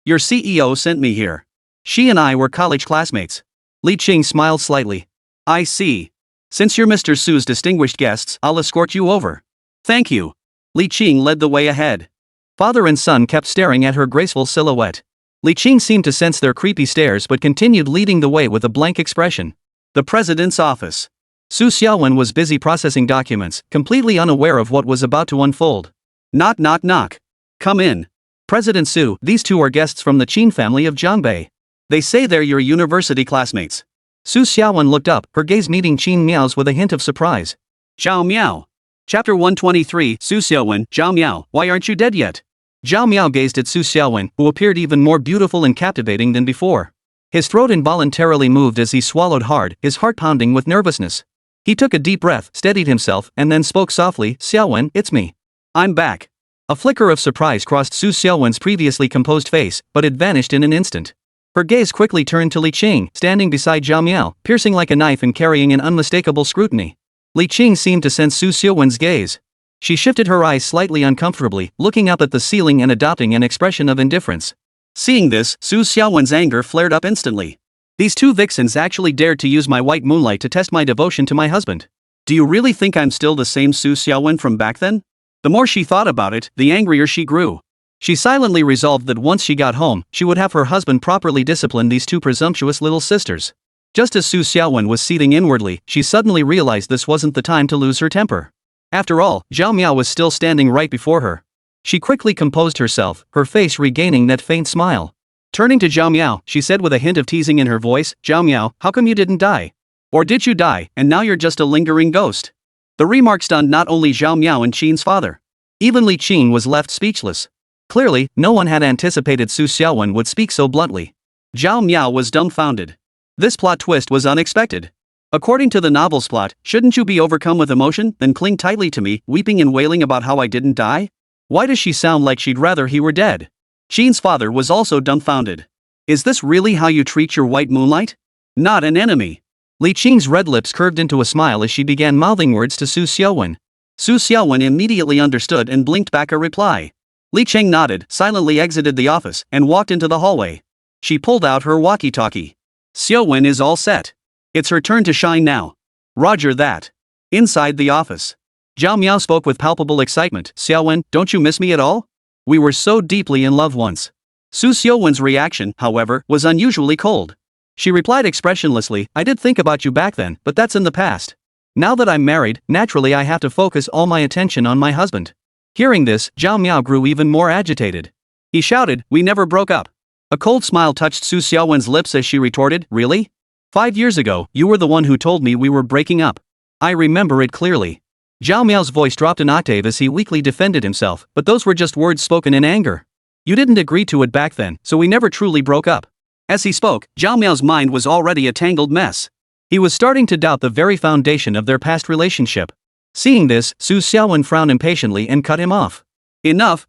Your CEO sent me here. She and I were college classmates. Li Qing smiled slightly. I see. Since you're Mr. Su's distinguished guests, I'll escort you over. Thank you. Li Qing led the way ahead. Father and son kept staring at her graceful silhouette. Li Qing seemed to sense their creepy stares but continued leading the way with a blank expression. The president's office. Su Xiaowen was busy processing documents, completely unaware of what was about to unfold. Knock. Come in. President Su, these two are guests from the Qin family of Jiangbei. They say they're your university classmates. Su Xiaowen looked up, her gaze meeting Qin Miao's with a hint of surprise. Zhao Miao. Chapter 123, Su Xiaowen, Zhao Miao, why aren't you dead yet? Zhao Miao gazed at Su Xiaowen, who appeared even more beautiful and captivating than before. His throat involuntarily moved as he swallowed hard, his heart pounding with nervousness. He took a deep breath, steadied himself, and then spoke softly, Xiaowen, it's me. I'm back. A flicker of surprise crossed Su Xiaowen's previously composed face, but it vanished in an instant. Her gaze quickly turned to Li Qing, standing beside Zhao Miao, piercing like a knife and carrying an unmistakable scrutiny. Li Qing seemed to sense Su Xiaowen's gaze. She shifted her eyes slightly uncomfortably, looking up at the ceiling and adopting an expression of indifference. Seeing this, Su Xiaowen's anger flared up instantly. These two vixens actually dared to use my white moonlight to test my devotion to my husband. Do you really think I'm still the same Su Xiaowen from back then? The more she thought about it, the angrier she grew. She silently resolved that once she got home, she would have her husband properly discipline these two presumptuous little sisters. Just as Su Xiaowen was seething inwardly, she suddenly realized this wasn't the time to lose her temper. After all, Zhao Miao was still standing right before her. She quickly composed herself, her face regaining that faint smile. Turning to Zhao Miao, she said with a hint of teasing in her voice, Zhao Miao, how come you didn't die? Or did you die, and now you're just a lingering ghost? The remark stunned not only Zhao Miao and Qin's father. Even Li Qing was left speechless. Clearly, no one had anticipated Su Xiaowen would speak so bluntly. Zhao Miao was dumbfounded. This plot twist was unexpected. According to the novel's plot, shouldn't you be overcome with emotion, then cling tightly to me, weeping and wailing about how I didn't die? Why does she sound like she'd rather he were dead? Qin's father was also dumbfounded. Is this really how you treat your white moonlight? Not an enemy. Li Qing's red lips curved into a smile as she began mouthing words to Su Xiaowen. Su Xiaowen immediately understood and blinked back a reply. Li Qing nodded, silently exited the office, and walked into the hallway. She pulled out her walkie-talkie. Xiaowen is all set. It's her turn to shine now. Roger that. Inside the office. Zhao Miao spoke with palpable excitement. Xiaowen, don't you miss me at all? We were so deeply in love once. Su Xiaowen's reaction, however, was unusually cold. She replied expressionlessly, I did think about you back then, but that's in the past. Now that I'm married, naturally I have to focus all my attention on my husband. Hearing this, Zhao Miao grew even more agitated. He shouted, we never broke up. A cold smile touched Su Xiaowen's lips as she retorted, really? 5 years ago, you were the one who told me we were breaking up. I remember it clearly. Zhao Miao's voice dropped an octave as he weakly defended himself, but those were just words spoken in anger. You didn't agree to it back then, so we never truly broke up. As he spoke, Zhao Miao's mind was already a tangled mess. He was starting to doubt the very foundation of their past relationship. Seeing this, Su Xiaowen frowned impatiently and cut him off. Enough.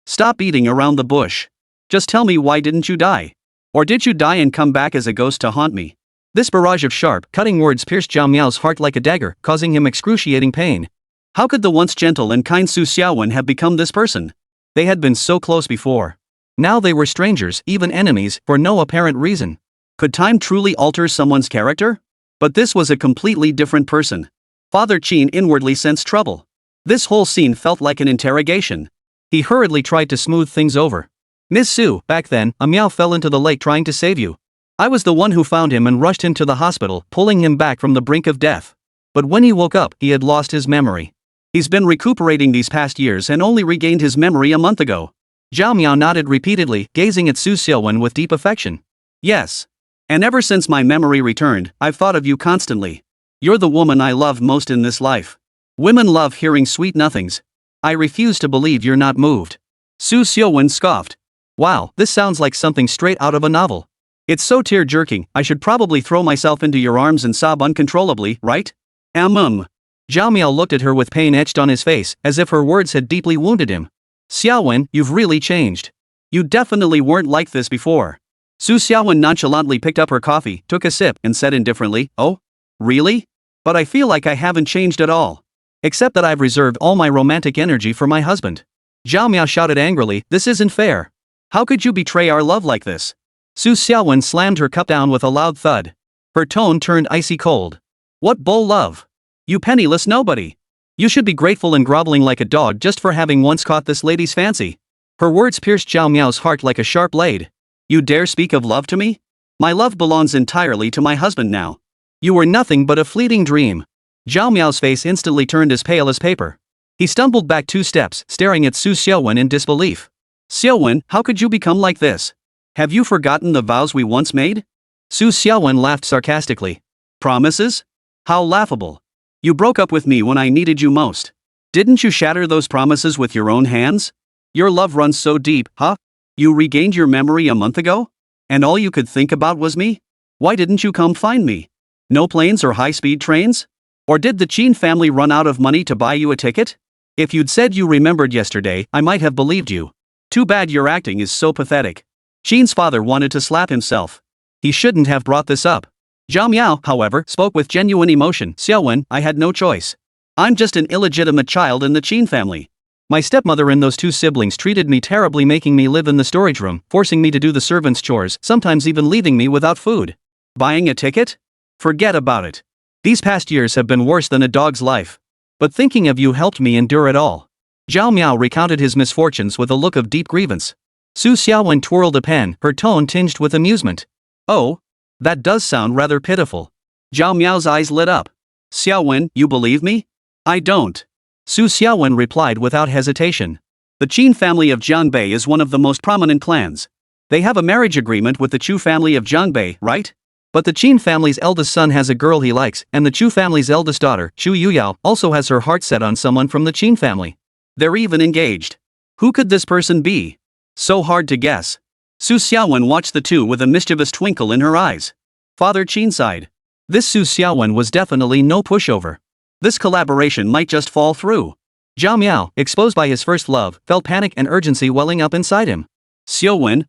Stop beating around the bush. Just tell me, why didn't you die? Or did you die and come back as a ghost to haunt me? This barrage of sharp, cutting words pierced Zhao Miao's heart like a dagger, causing him excruciating pain. How could the once gentle and kind Su Xiaowen have become this person? They had been so close before. Now they were strangers, even enemies, for no apparent reason. Could time truly alter someone's character? But this was a completely different person. Father Qin inwardly sensed trouble. This whole scene felt like an interrogation. He hurriedly tried to smooth things over. Ms. Su, back then, a Miao fell into the lake trying to save you. I was the one who found him and rushed him to the hospital, pulling him back from the brink of death. But when he woke up, he had lost his memory. He's been recuperating these past years and only regained his memory a month ago. Zhao Miao nodded repeatedly, gazing at Su Xiaowen with deep affection. Yes. And ever since my memory returned, I've thought of you constantly. You're the woman I love most in this life. Women love hearing sweet nothings. I refuse to believe you're not moved. Su Xiaowen scoffed. Wow, this sounds like something straight out of a novel. It's so tear-jerking, I should probably throw myself into your arms and sob uncontrollably, right? Zhao Miao looked at her with pain etched on his face, as if her words had deeply wounded him. Xiaowen, you've really changed. You definitely weren't like this before. Su Xiaowen nonchalantly picked up her coffee, took a sip, and said indifferently, Oh? Really? But I feel like I haven't changed at all. Except that I've reserved all my romantic energy for my husband. Zhao Miao shouted angrily, This isn't fair. How could you betray our love like this? Su Xiaowen slammed her cup down with a loud thud. Her tone turned icy cold. What bull love? You penniless nobody. You should be grateful and groveling like a dog just for having once caught this lady's fancy. Her words pierced Zhao Miao's heart like a sharp blade. You dare speak of love to me? My love belongs entirely to my husband now. You were nothing but a fleeting dream. Zhao Miao's face instantly turned as pale as paper. He stumbled back 2 steps, staring at Su Xiaowen in disbelief. Xiaowen, how could you become like this? Have you forgotten the vows we once made? Su Xiaowen laughed sarcastically. Promises? How laughable. You broke up with me when I needed you most. Didn't you shatter those promises with your own hands? Your love runs so deep, huh? You regained your memory a month ago? And all you could think about was me? Why didn't you come find me? No planes or high-speed trains? Or did the Qin family run out of money to buy you a ticket? If you'd said you remembered yesterday, I might have believed you. Too bad your acting is so pathetic. Qin's father wanted to slap himself. He shouldn't have brought this up. Zhao Miao, however, spoke with genuine emotion. Xiaowen, I had no choice. I'm just an illegitimate child in the Qin family. My stepmother and those 2 siblings treated me terribly, making me live in the storage room, forcing me to do the servants' chores, sometimes even leaving me without food. Buying a ticket? Forget about it. These past years have been worse than a dog's life. But thinking of you helped me endure it all. Zhao Miao recounted his misfortunes with a look of deep grievance. Su Xiaowen twirled a pen, her tone tinged with amusement. Oh? That does sound rather pitiful. Zhao Miao's eyes lit up. Xiaowen, you believe me? I don't. Su Xiaowen replied without hesitation. The Qin family of Jianbei is one of the most prominent clans. They have a marriage agreement with the Chu family of Jianbei, right? But the Qin family's eldest son has a girl he likes, and the Chu family's eldest daughter, Chu Yuyao, also has her heart set on someone from the Qin family. They're even engaged. Who could this person be? So hard to guess. Su Xiaowen watched the two with a mischievous twinkle in her eyes. Father Qin sighed. This Su Xiaowen was definitely no pushover. This collaboration might just fall through. Zhao Miao, exposed by his first love, felt panic and urgency welling up inside him. Xiaowen,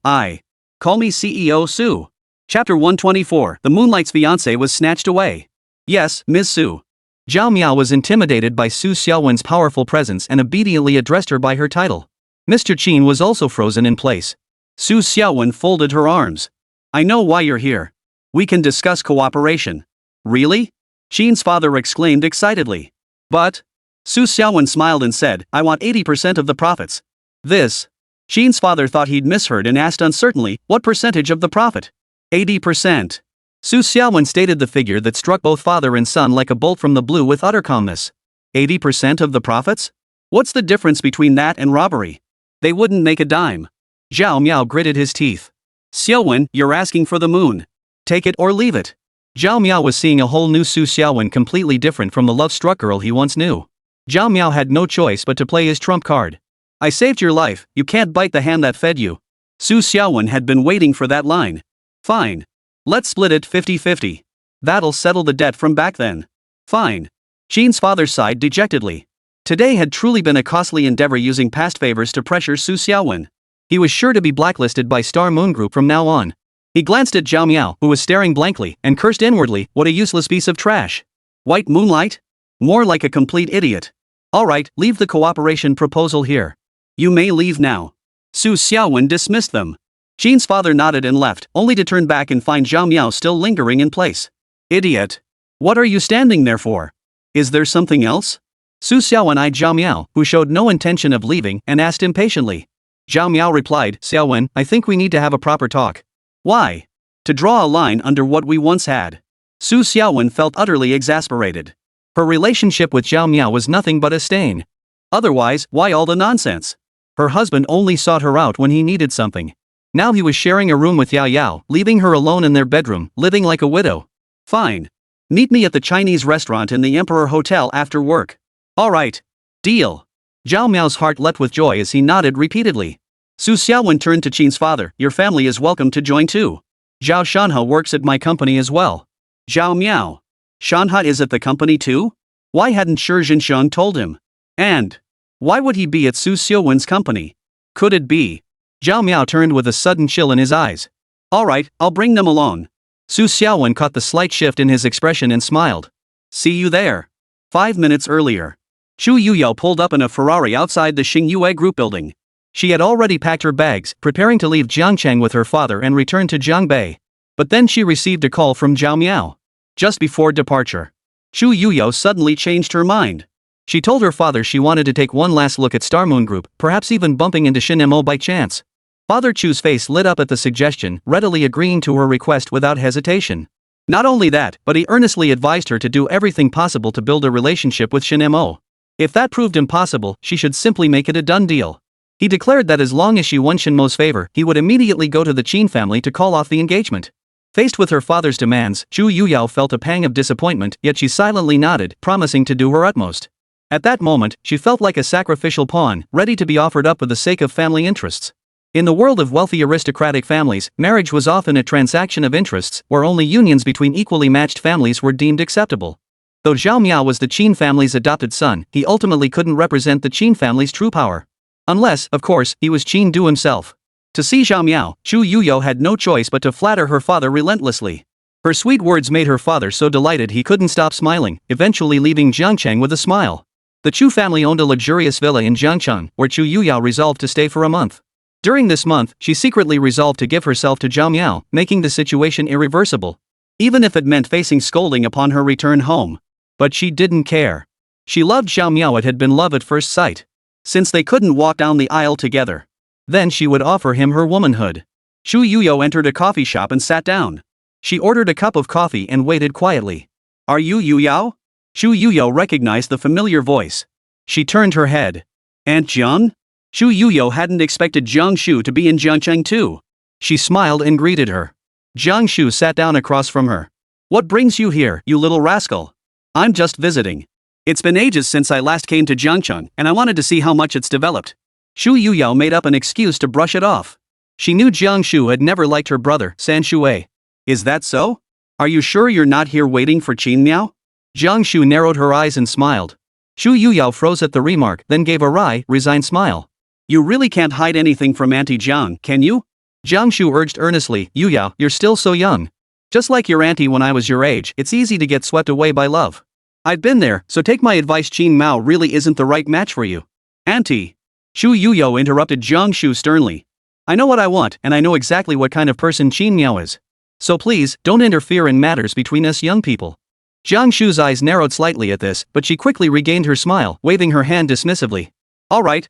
call me CEO Su. Chapter 124, The Moonlight's fiancé was snatched away. Yes, Ms. Su. Zhao Miao was intimidated by Su Xiaowen's powerful presence and obediently addressed her by her title. Mr. Qin was also frozen in place. Su Xiaowen folded her arms. I know why you're here. We can discuss cooperation. Really? Qin's father exclaimed excitedly. But? Su Xiaowen smiled and said, I want 80% of the profits. This? Qin's father thought he'd misheard and asked uncertainly, what percentage of the profit? 80%. Su Xiaowen stated the figure that struck both father and son like a bolt from the blue with utter calmness. 80% of the profits? What's the difference between that and robbery? They wouldn't make a dime. Zhao Miao gritted his teeth. Xiaowen, you're asking for the moon. Take it or leave it. Zhao Miao was seeing a whole new Su Xiaowen completely different from the love-struck girl he once knew. Zhao Miao had no choice but to play his trump card. I saved your life, you can't bite the hand that fed you. Su Xiaowen had been waiting for that line. Fine. Let's split it 50-50. That'll settle the debt from back then. Fine. Qin's father sighed dejectedly. Today had truly been a costly endeavor using past favors to pressure Su Xiaowen. He was sure to be blacklisted by Star Moon Group from now on. He glanced at Zhao Miao, who was staring blankly, and cursed inwardly, what a useless piece of trash. White moonlight? More like a complete idiot. Alright, leave the cooperation proposal here. You may leave now. Su Xiaowen dismissed them. Qin's father nodded and left, only to turn back and find Zhao Miao still lingering in place. Idiot. What are you standing there for? Is there something else? Su Xiaowen eyed Zhao Miao, who showed no intention of leaving, and asked impatiently. Zhao Miao replied, Xiaowen, I think we need to have a proper talk. Why? To draw a line under what we once had. Su Xiaowen felt utterly exasperated. Her relationship with Zhao Miao was nothing but a stain. Otherwise, why all the nonsense? Her husband only sought her out when he needed something. Now he was sharing a room with Yao Yao, leaving her alone in their bedroom, living like a widow. Fine. Meet me at the Chinese restaurant in the Emperor Hotel after work. Alright. Deal. Zhao Miao's heart leapt with joy as he nodded repeatedly. Su Xiaowen turned to Qin's father. Your family is welcome to join too. Zhao Shanhe works at my company as well. Zhao Miao. Shanhe is at the company too? Why hadn't Shi Jinsheng told him? And why would he be at Su Xiaowen's company? Could it be? Zhao Miao turned with a sudden chill in his eyes. Alright, I'll bring them along. Su Xiaowen caught the slight shift in his expression and smiled. See you there. 5 minutes earlier. Chu Yuyao pulled up in a Ferrari outside the Xingyue Group building. She had already packed her bags, preparing to leave Jiangcheng with her father and return to Jiangbei. But then she received a call from Zhao Miao. Just before departure, Chu Yuyao suddenly changed her mind. She told her father she wanted to take one last look at Star Moon Group, perhaps even bumping into Shen Mo by chance. Father Chu's face lit up at the suggestion, readily agreeing to her request without hesitation. Not only that, but he earnestly advised her to do everything possible to build a relationship with Shen Mo. If that proved impossible, she should simply make it a done deal. He declared that as long as she won Shen Mo's favor, he would immediately go to the Qin family to call off the engagement. Faced with her father's demands, Chu Yuyao felt a pang of disappointment, yet she silently nodded, promising to do her utmost. At that moment, she felt like a sacrificial pawn, ready to be offered up for the sake of family interests. In the world of wealthy aristocratic families, marriage was often a transaction of interests, where only unions between equally matched families were deemed acceptable. Though Zhao Miao was the Qin family's adopted son, he ultimately couldn't represent the Qin family's true power. Unless, of course, he was Qin Du himself. To see Zhao Miao, Chu Yuyao had no choice but to flatter her father relentlessly. Her sweet words made her father so delighted he couldn't stop smiling, eventually leaving Jiangcheng with a smile. The Chu family owned a luxurious villa in Jiangcheng, where Chu Yuyao resolved to stay for a month. During this month, she secretly resolved to give herself to Zhao Miao, making the situation irreversible. Even if it meant facing scolding upon her return home. But she didn't care. She loved Zhao Miao. It had been love at first sight. Since they couldn't walk down the aisle together. Then she would offer him her womanhood. Chu Yuyao entered a coffee shop and sat down. She ordered a cup of coffee and waited quietly. Are you Yuyao? Chu Yuyao recognized the familiar voice. She turned her head. Aunt Jiang? Chu Yuyao hadn't expected Jiang Shu to be in Jiangcheng too. She smiled and greeted her. Jiang Shu sat down across from her. What brings you here, you little rascal? I'm just visiting. It's been ages since I last came to Jiangcheng, and I wanted to see how much it's developed. Chu Yuyao made up an excuse to brush it off. She knew Jiang Shu had never liked her brother, San Shui. Is that so? Are you sure you're not here waiting for Qin Miao? Jiang Shu narrowed her eyes and smiled. Chu Yuyao froze at the remark, then gave a wry, resigned smile. You really can't hide anything from Auntie Jiang, can you? Jiang Shu urged earnestly. Yuyao, you're still so young. Just like your auntie when I was your age, it's easy to get swept away by love. I've been there, so take my advice. Qin Mao really isn't the right match for you. Auntie. Chu Yuyao interrupted Jiang Shu sternly. I know what I want, and I know exactly what kind of person Qin Miao is. So please, don't interfere in matters between us young people. Jiang Shu's eyes narrowed slightly at this, but she quickly regained her smile, waving her hand dismissively. Alright.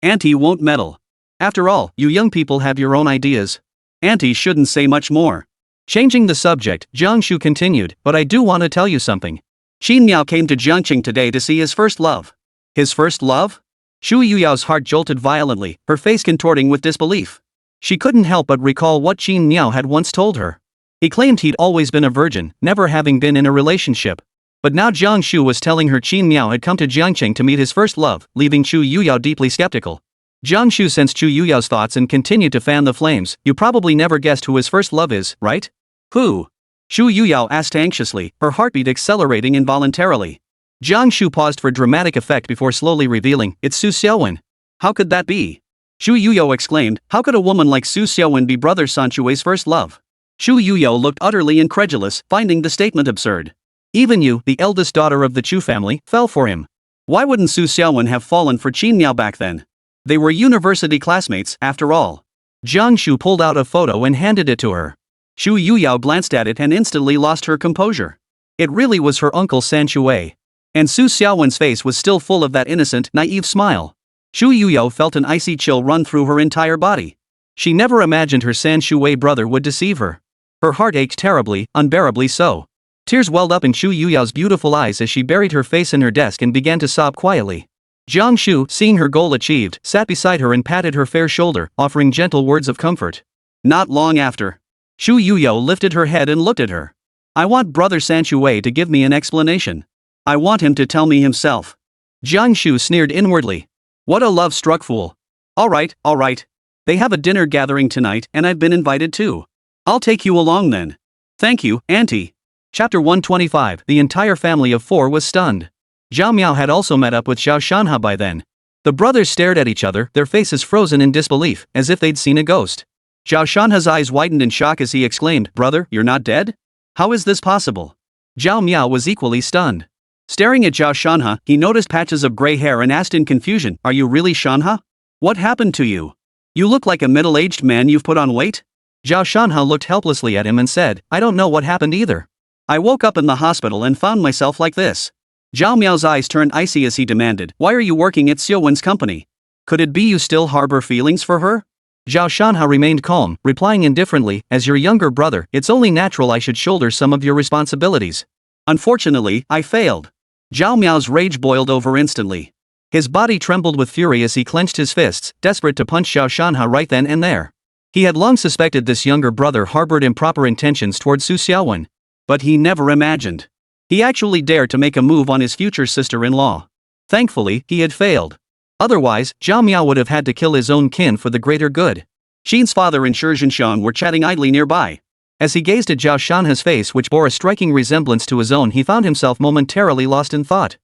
Auntie won't meddle. After all, you young people have your own ideas. Auntie shouldn't say much more. Changing the subject, Jiang Shu continued, but I do want to tell you something. Qin Miao came to Jiangcheng today to see his first love. His first love? Chu Yuyao's heart jolted violently, her face contorting with disbelief. She couldn't help but recall what Qin Miao had once told her. He claimed he'd always been a virgin, never having been in a relationship. But now Jiang Shu was telling her Qin Miao had come to Jiangcheng to meet his first love, leaving Chu Yuyao deeply skeptical. Jiang Shu sensed Chu Yuyao's thoughts and continued to fan the flames. You probably never guessed who his first love is, right? Who? Chu Yuyao asked anxiously, her heartbeat accelerating involuntarily. Jiang Shu paused for dramatic effect before slowly revealing, it's Su Xiaowen. How could that be? Chu Yuyao exclaimed, how could a woman like Su Xiaowen be brother San Shui's first love? Chu Yuyao looked utterly incredulous, finding the statement absurd. Even you, the eldest daughter of the Chu family, fell for him. Why wouldn't Su Xiaowen have fallen for Qin Miao back then? They were university classmates, after all. Jiang Shu pulled out a photo and handed it to her. Chu Yuyao glanced at it and instantly lost her composure. It really was her uncle San Shui. And Su Xiaowen's face was still full of that innocent, naive smile. Chu Yuyao felt an icy chill run through her entire body. She never imagined her San Shui brother would deceive her. Her heart ached terribly, unbearably so. Tears welled up in Chu Yuyao's beautiful eyes as she buried her face in her desk and began to sob quietly. Jiang Shu, seeing her goal achieved, sat beside her and patted her fair shoulder, offering gentle words of comfort. Not long after. Chu Yuyao lifted her head and looked at her. I want Brother Sanchuei to give me an explanation. I want him to tell me himself. Jiang Shu sneered inwardly. What a love-struck fool. Alright. They have a dinner gathering tonight and I've been invited too. I'll take you along then. Thank you, Auntie. Chapter 125. The entire family of 4 was stunned. Zhao Miao had also met up with Zhao Shanhe by then. The brothers stared at each other, their faces frozen in disbelief, as if they'd seen a ghost. Zhao Shanhe's eyes widened in shock as he exclaimed, Brother, you're not dead? How is this possible? Zhao Miao was equally stunned. Staring at Zhao Shanhe, he noticed patches of gray hair and asked in confusion, Are you really Shanhe? What happened to you? You look like a middle-aged man you've put on weight? Zhao Shanhe looked helplessly at him and said, I don't know what happened either. I woke up in the hospital and found myself like this. Zhao Miao's eyes turned icy as he demanded, Why are you working at Xiaowen's company? Could it be you still harbor feelings for her? Zhao Shanhe remained calm, replying indifferently, As your younger brother, it's only natural I should shoulder some of your responsibilities. Unfortunately, I failed. Zhao Miao's rage boiled over instantly. His body trembled with fury as he clenched his fists, desperate to punch Zhao Shanhe right then and there. He had long suspected this younger brother harbored improper intentions towards Su Xiaowen. But he never imagined. He actually dared to make a move on his future sister-in-law. Thankfully, he had failed. Otherwise, Zhao Miao would have had to kill his own kin for the greater good. Xin's father and Shi Zhenxiang were chatting idly nearby. As he gazed at Zhao Shanhe's face which bore a striking resemblance to his own, he found himself momentarily lost in thought.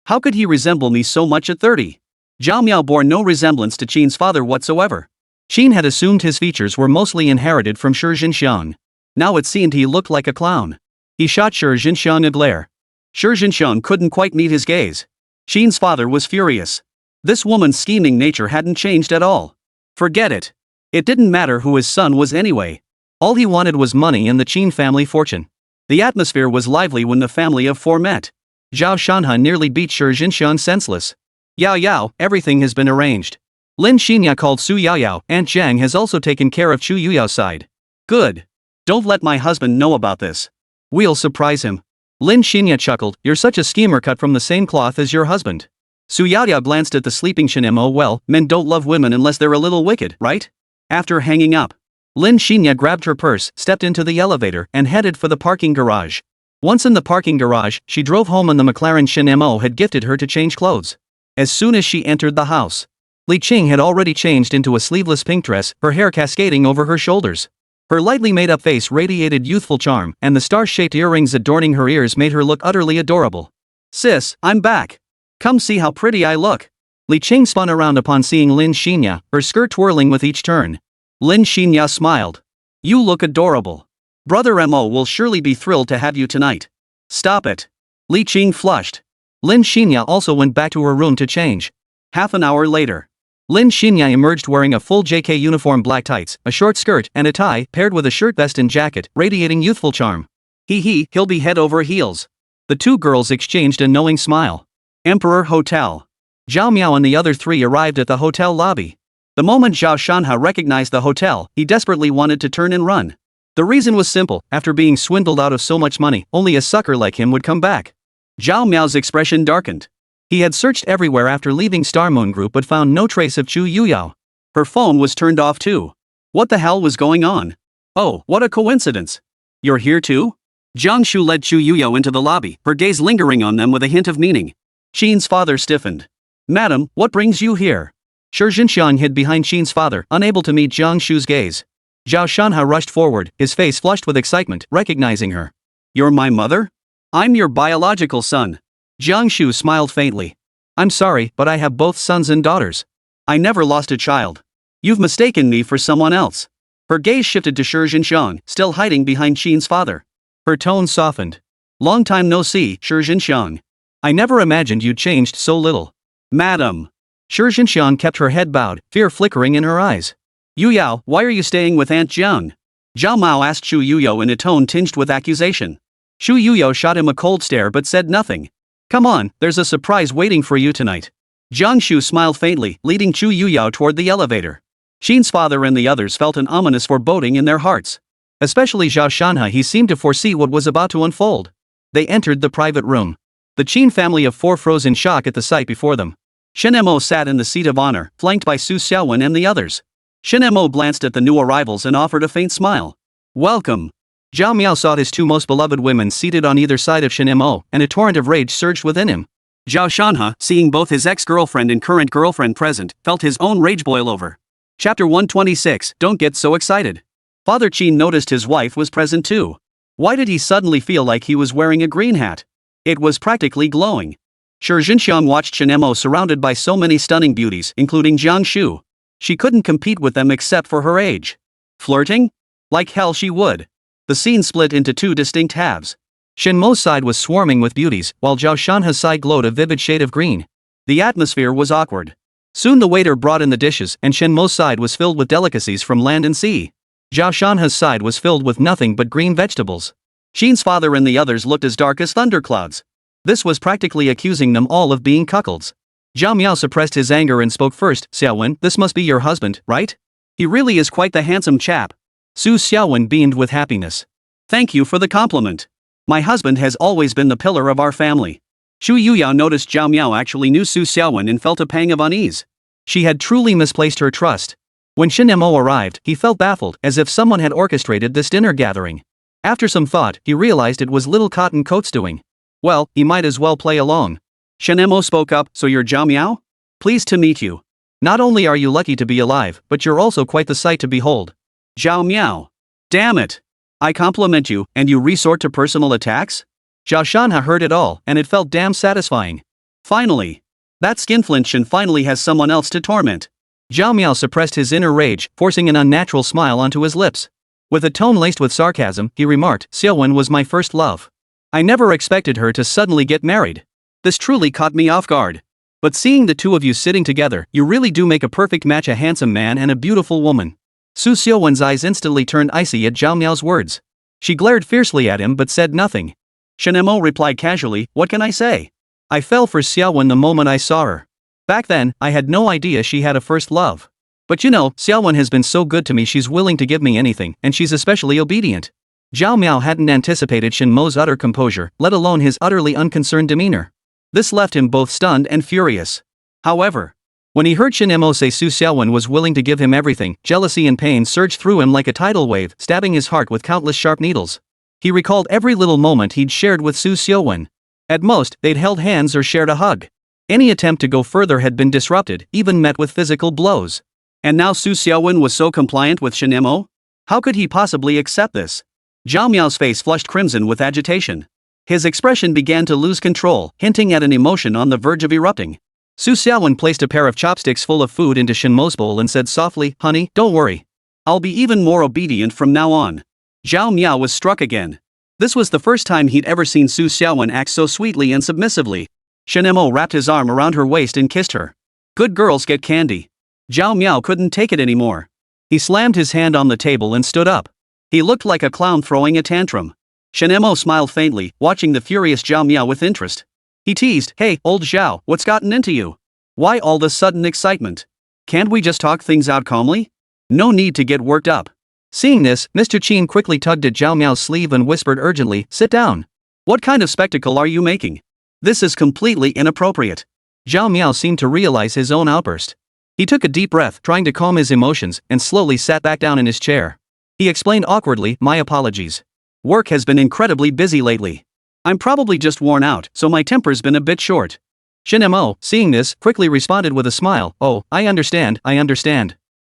How could he resemble me so much at 30? Zhao Miao bore no resemblance to Qin's father whatsoever. Xin had assumed his features were mostly inherited from Shi Zhenxiang. Now it seemed he looked like a clown. He shot Shi Zhenxiang a glare. Shi Zhenxiang couldn't quite meet his gaze. Xin's father was furious. This woman's scheming nature hadn't changed at all. Forget it. It didn't matter who his son was anyway. All he wanted was money and the Qin family fortune. The atmosphere was lively when the family of 4 met. Zhao Shanhe nearly beat Shi Zhenxiang senseless. Yao, everything has been arranged. Lin Xinya called Su Yao, Aunt Zhang has also taken care of Chu Yuyao's side. Good. Don't let my husband know about this. We'll surprise him. Lin Xinya chuckled, You're such a schemer cut from the same cloth as your husband. Su Yao glanced at the sleeping Shen Mo. Well, men don't love women unless they're a little wicked, right? After hanging up, Lin Xinya grabbed her purse, stepped into the elevator, and headed for the parking garage. Once in the parking garage, she drove home in the McLaren Shen Mo had gifted her to change clothes. As soon as she entered the house, Li Qing had already changed into a sleeveless pink dress, her hair cascading over her shoulders. Her lightly made-up face radiated youthful charm, and the star-shaped earrings adorning her ears made her look utterly adorable. Sis, I'm back. Come see how pretty I look. Li Qing spun around upon seeing Lin Xinya, her skirt twirling with each turn. Lin Xinya smiled. You look adorable. Brother Mo will surely be thrilled to have you tonight. Stop it. Li Qing flushed. Lin Xinya also went back to her room to change. Half an hour later, Lin Xinya emerged wearing a full JK uniform, black tights, a short skirt, and a tie, paired with a shirt, vest and jacket, radiating youthful charm. He'll be head over heels. The 2 girls exchanged a knowing smile. Emperor Hotel. Zhao Miao and the other 3 arrived at the hotel lobby. The moment Zhao Shanhe recognized the hotel, he desperately wanted to turn and run. The reason was simple, after being swindled out of so much money, only a sucker like him would come back. Zhao Miao's expression darkened. He had searched everywhere after leaving Star Moon Group but found no trace of Chu Yuyao. Her phone was turned off too. What the hell was going on? Oh, what a coincidence. You're here too? Jiang Shu led Chu Yuyao into the lobby, her gaze lingering on them with a hint of meaning. Xin's father stiffened. Madam, what brings you here? Shi Zhenxiang hid behind Xin's father, unable to meet Jiang Shu's gaze. Zhao Shanhe rushed forward, his face flushed with excitement, recognizing her. You're my mother? I'm your biological son. Jiang Shu smiled faintly. I'm sorry, but I have both sons and daughters. I never lost a child. You've mistaken me for someone else. Her gaze shifted to Shi Zhenxiang, still hiding behind Xin's father. Her tone softened. Long time no see, Shi Zhenxiang. I never imagined you'd changed so little. Madam. Shi Zhenxiang kept her head bowed, fear flickering in her eyes. Yuyao, why are you staying with Aunt Jiang? Zhao Mao asked Shu Yuyao in a tone tinged with accusation. Shu Yuyao shot him a cold stare but said nothing. Come on, there's a surprise waiting for you tonight. Jiang Shu smiled faintly, leading Shu Yuyao toward the elevator. Xin's father and the others felt an ominous foreboding in their hearts. Especially Zhao Shanhe, he seemed to foresee what was about to unfold. They entered the private room. The Qin family of 4 froze in shock at the sight before them. Shen Mo sat in the seat of honor, flanked by Su Xiaowen and the others. Shen Mo glanced at the new arrivals and offered a faint smile. Welcome. Zhao Miao saw his two most beloved women seated on either side of Shen Mo, and a torrent of rage surged within him. Zhao Shanhe, seeing both his ex-girlfriend and current girlfriend present, felt his own rage boil over. Chapter 126, Don't Get So Excited. Father Qin noticed his wife was present too. Why did he suddenly feel like he was wearing a green hat? It was practically glowing. Shi Jinxiang watched Shen Mo surrounded by so many stunning beauties, including Jiang Shu. She couldn't compete with them except for her age. Flirting? Like hell she would. The scene split into two distinct halves. Shen Mo's side was swarming with beauties, while Zhao Shanhe's side glowed a vivid shade of green. The atmosphere was awkward. Soon the waiter brought in the dishes, and Shen Mo's side was filled with delicacies from land and sea. Zhao Shanhe's side was filled with nothing but green vegetables. Qin's father and the others looked as dark as thunderclouds. This was practically accusing them all of being cuckolds. Zhao Miao suppressed his anger and spoke first. Xiaowen, this must be your husband, right? He really is quite the handsome chap. Su Xiaowen beamed with happiness. Thank you for the compliment. My husband has always been the pillar of our family. Shu Yuyao noticed Zhao Miao actually knew Su Xiaowen and felt a pang of unease. She had truly misplaced her trust. When Shen Mo arrived, he felt baffled, as if someone had orchestrated this dinner gathering. After some thought, he realized it was little Cotton Coat's doing. Well, he might as well play along. Shen Mo spoke up, so you're Zhao Miao? Pleased to meet you. Not only are you lucky to be alive, but you're also quite the sight to behold. Zhao Miao. Damn it. I compliment you, and you resort to personal attacks? Zhao Shanhe heard it all, and it felt damn satisfying. Finally. That skinflint finally has someone else to torment. Zhao Miao suppressed his inner rage, forcing an unnatural smile onto his lips. With a tone laced with sarcasm, he remarked, Xiaowen was my first love. I never expected her to suddenly get married. This truly caught me off guard. But seeing the two of you sitting together, you really do make a perfect match, a handsome man and a beautiful woman. Su Xiaowen's eyes instantly turned icy at Zhao Miao's words. She glared fiercely at him but said nothing. Shen Mo replied casually, what can I say? I fell for Xiaowen the moment I saw her. Back then, I had no idea she had a first love. But you know, Xiaowen has been so good to me, she's willing to give me anything, and she's especially obedient. Zhao Miao hadn't anticipated Shen Mo's utter composure, let alone his utterly unconcerned demeanor. This left him both stunned and furious. However, when he heard Shen Mo say Su Xiaowen was willing to give him everything, jealousy and pain surged through him like a tidal wave, stabbing his heart with countless sharp needles. He recalled every little moment he'd shared with Su Xiaowen. At most, they'd held hands or shared a hug. Any attempt to go further had been disrupted, even met with physical blows. And now Su Xiaowen was so compliant with Shen Mo? How could he possibly accept this? Zhao Miao's face flushed crimson with agitation. His expression began to lose control, hinting at an emotion on the verge of erupting. Su Xiaowen placed a pair of chopsticks full of food into Shen Mo's bowl and said softly, honey, don't worry. I'll be even more obedient from now on. Zhao Miao was struck again. This was the first time he'd ever seen Su Xiaowen act so sweetly and submissively. Shen Mo wrapped his arm around her waist and kissed her. Good girls get candy. Zhao Miao couldn't take it anymore. He slammed his hand on the table and stood up. He looked like a clown throwing a tantrum. Shen Mo smiled faintly, watching the furious Zhao Miao with interest. He teased, hey, old Zhao, what's gotten into you? Why all this sudden excitement? Can't we just talk things out calmly? No need to get worked up. Seeing this, Mr. Qin quickly tugged at Zhao Miao's sleeve and whispered urgently, sit down. What kind of spectacle are you making? This is completely inappropriate. Zhao Miao seemed to realize his own outburst. He took a deep breath, trying to calm his emotions, and slowly sat back down in his chair. He explained awkwardly, my apologies. Work has been incredibly busy lately. I'm probably just worn out, so my temper's been a bit short. Shen Mo, seeing this, quickly responded with a smile, oh, I understand.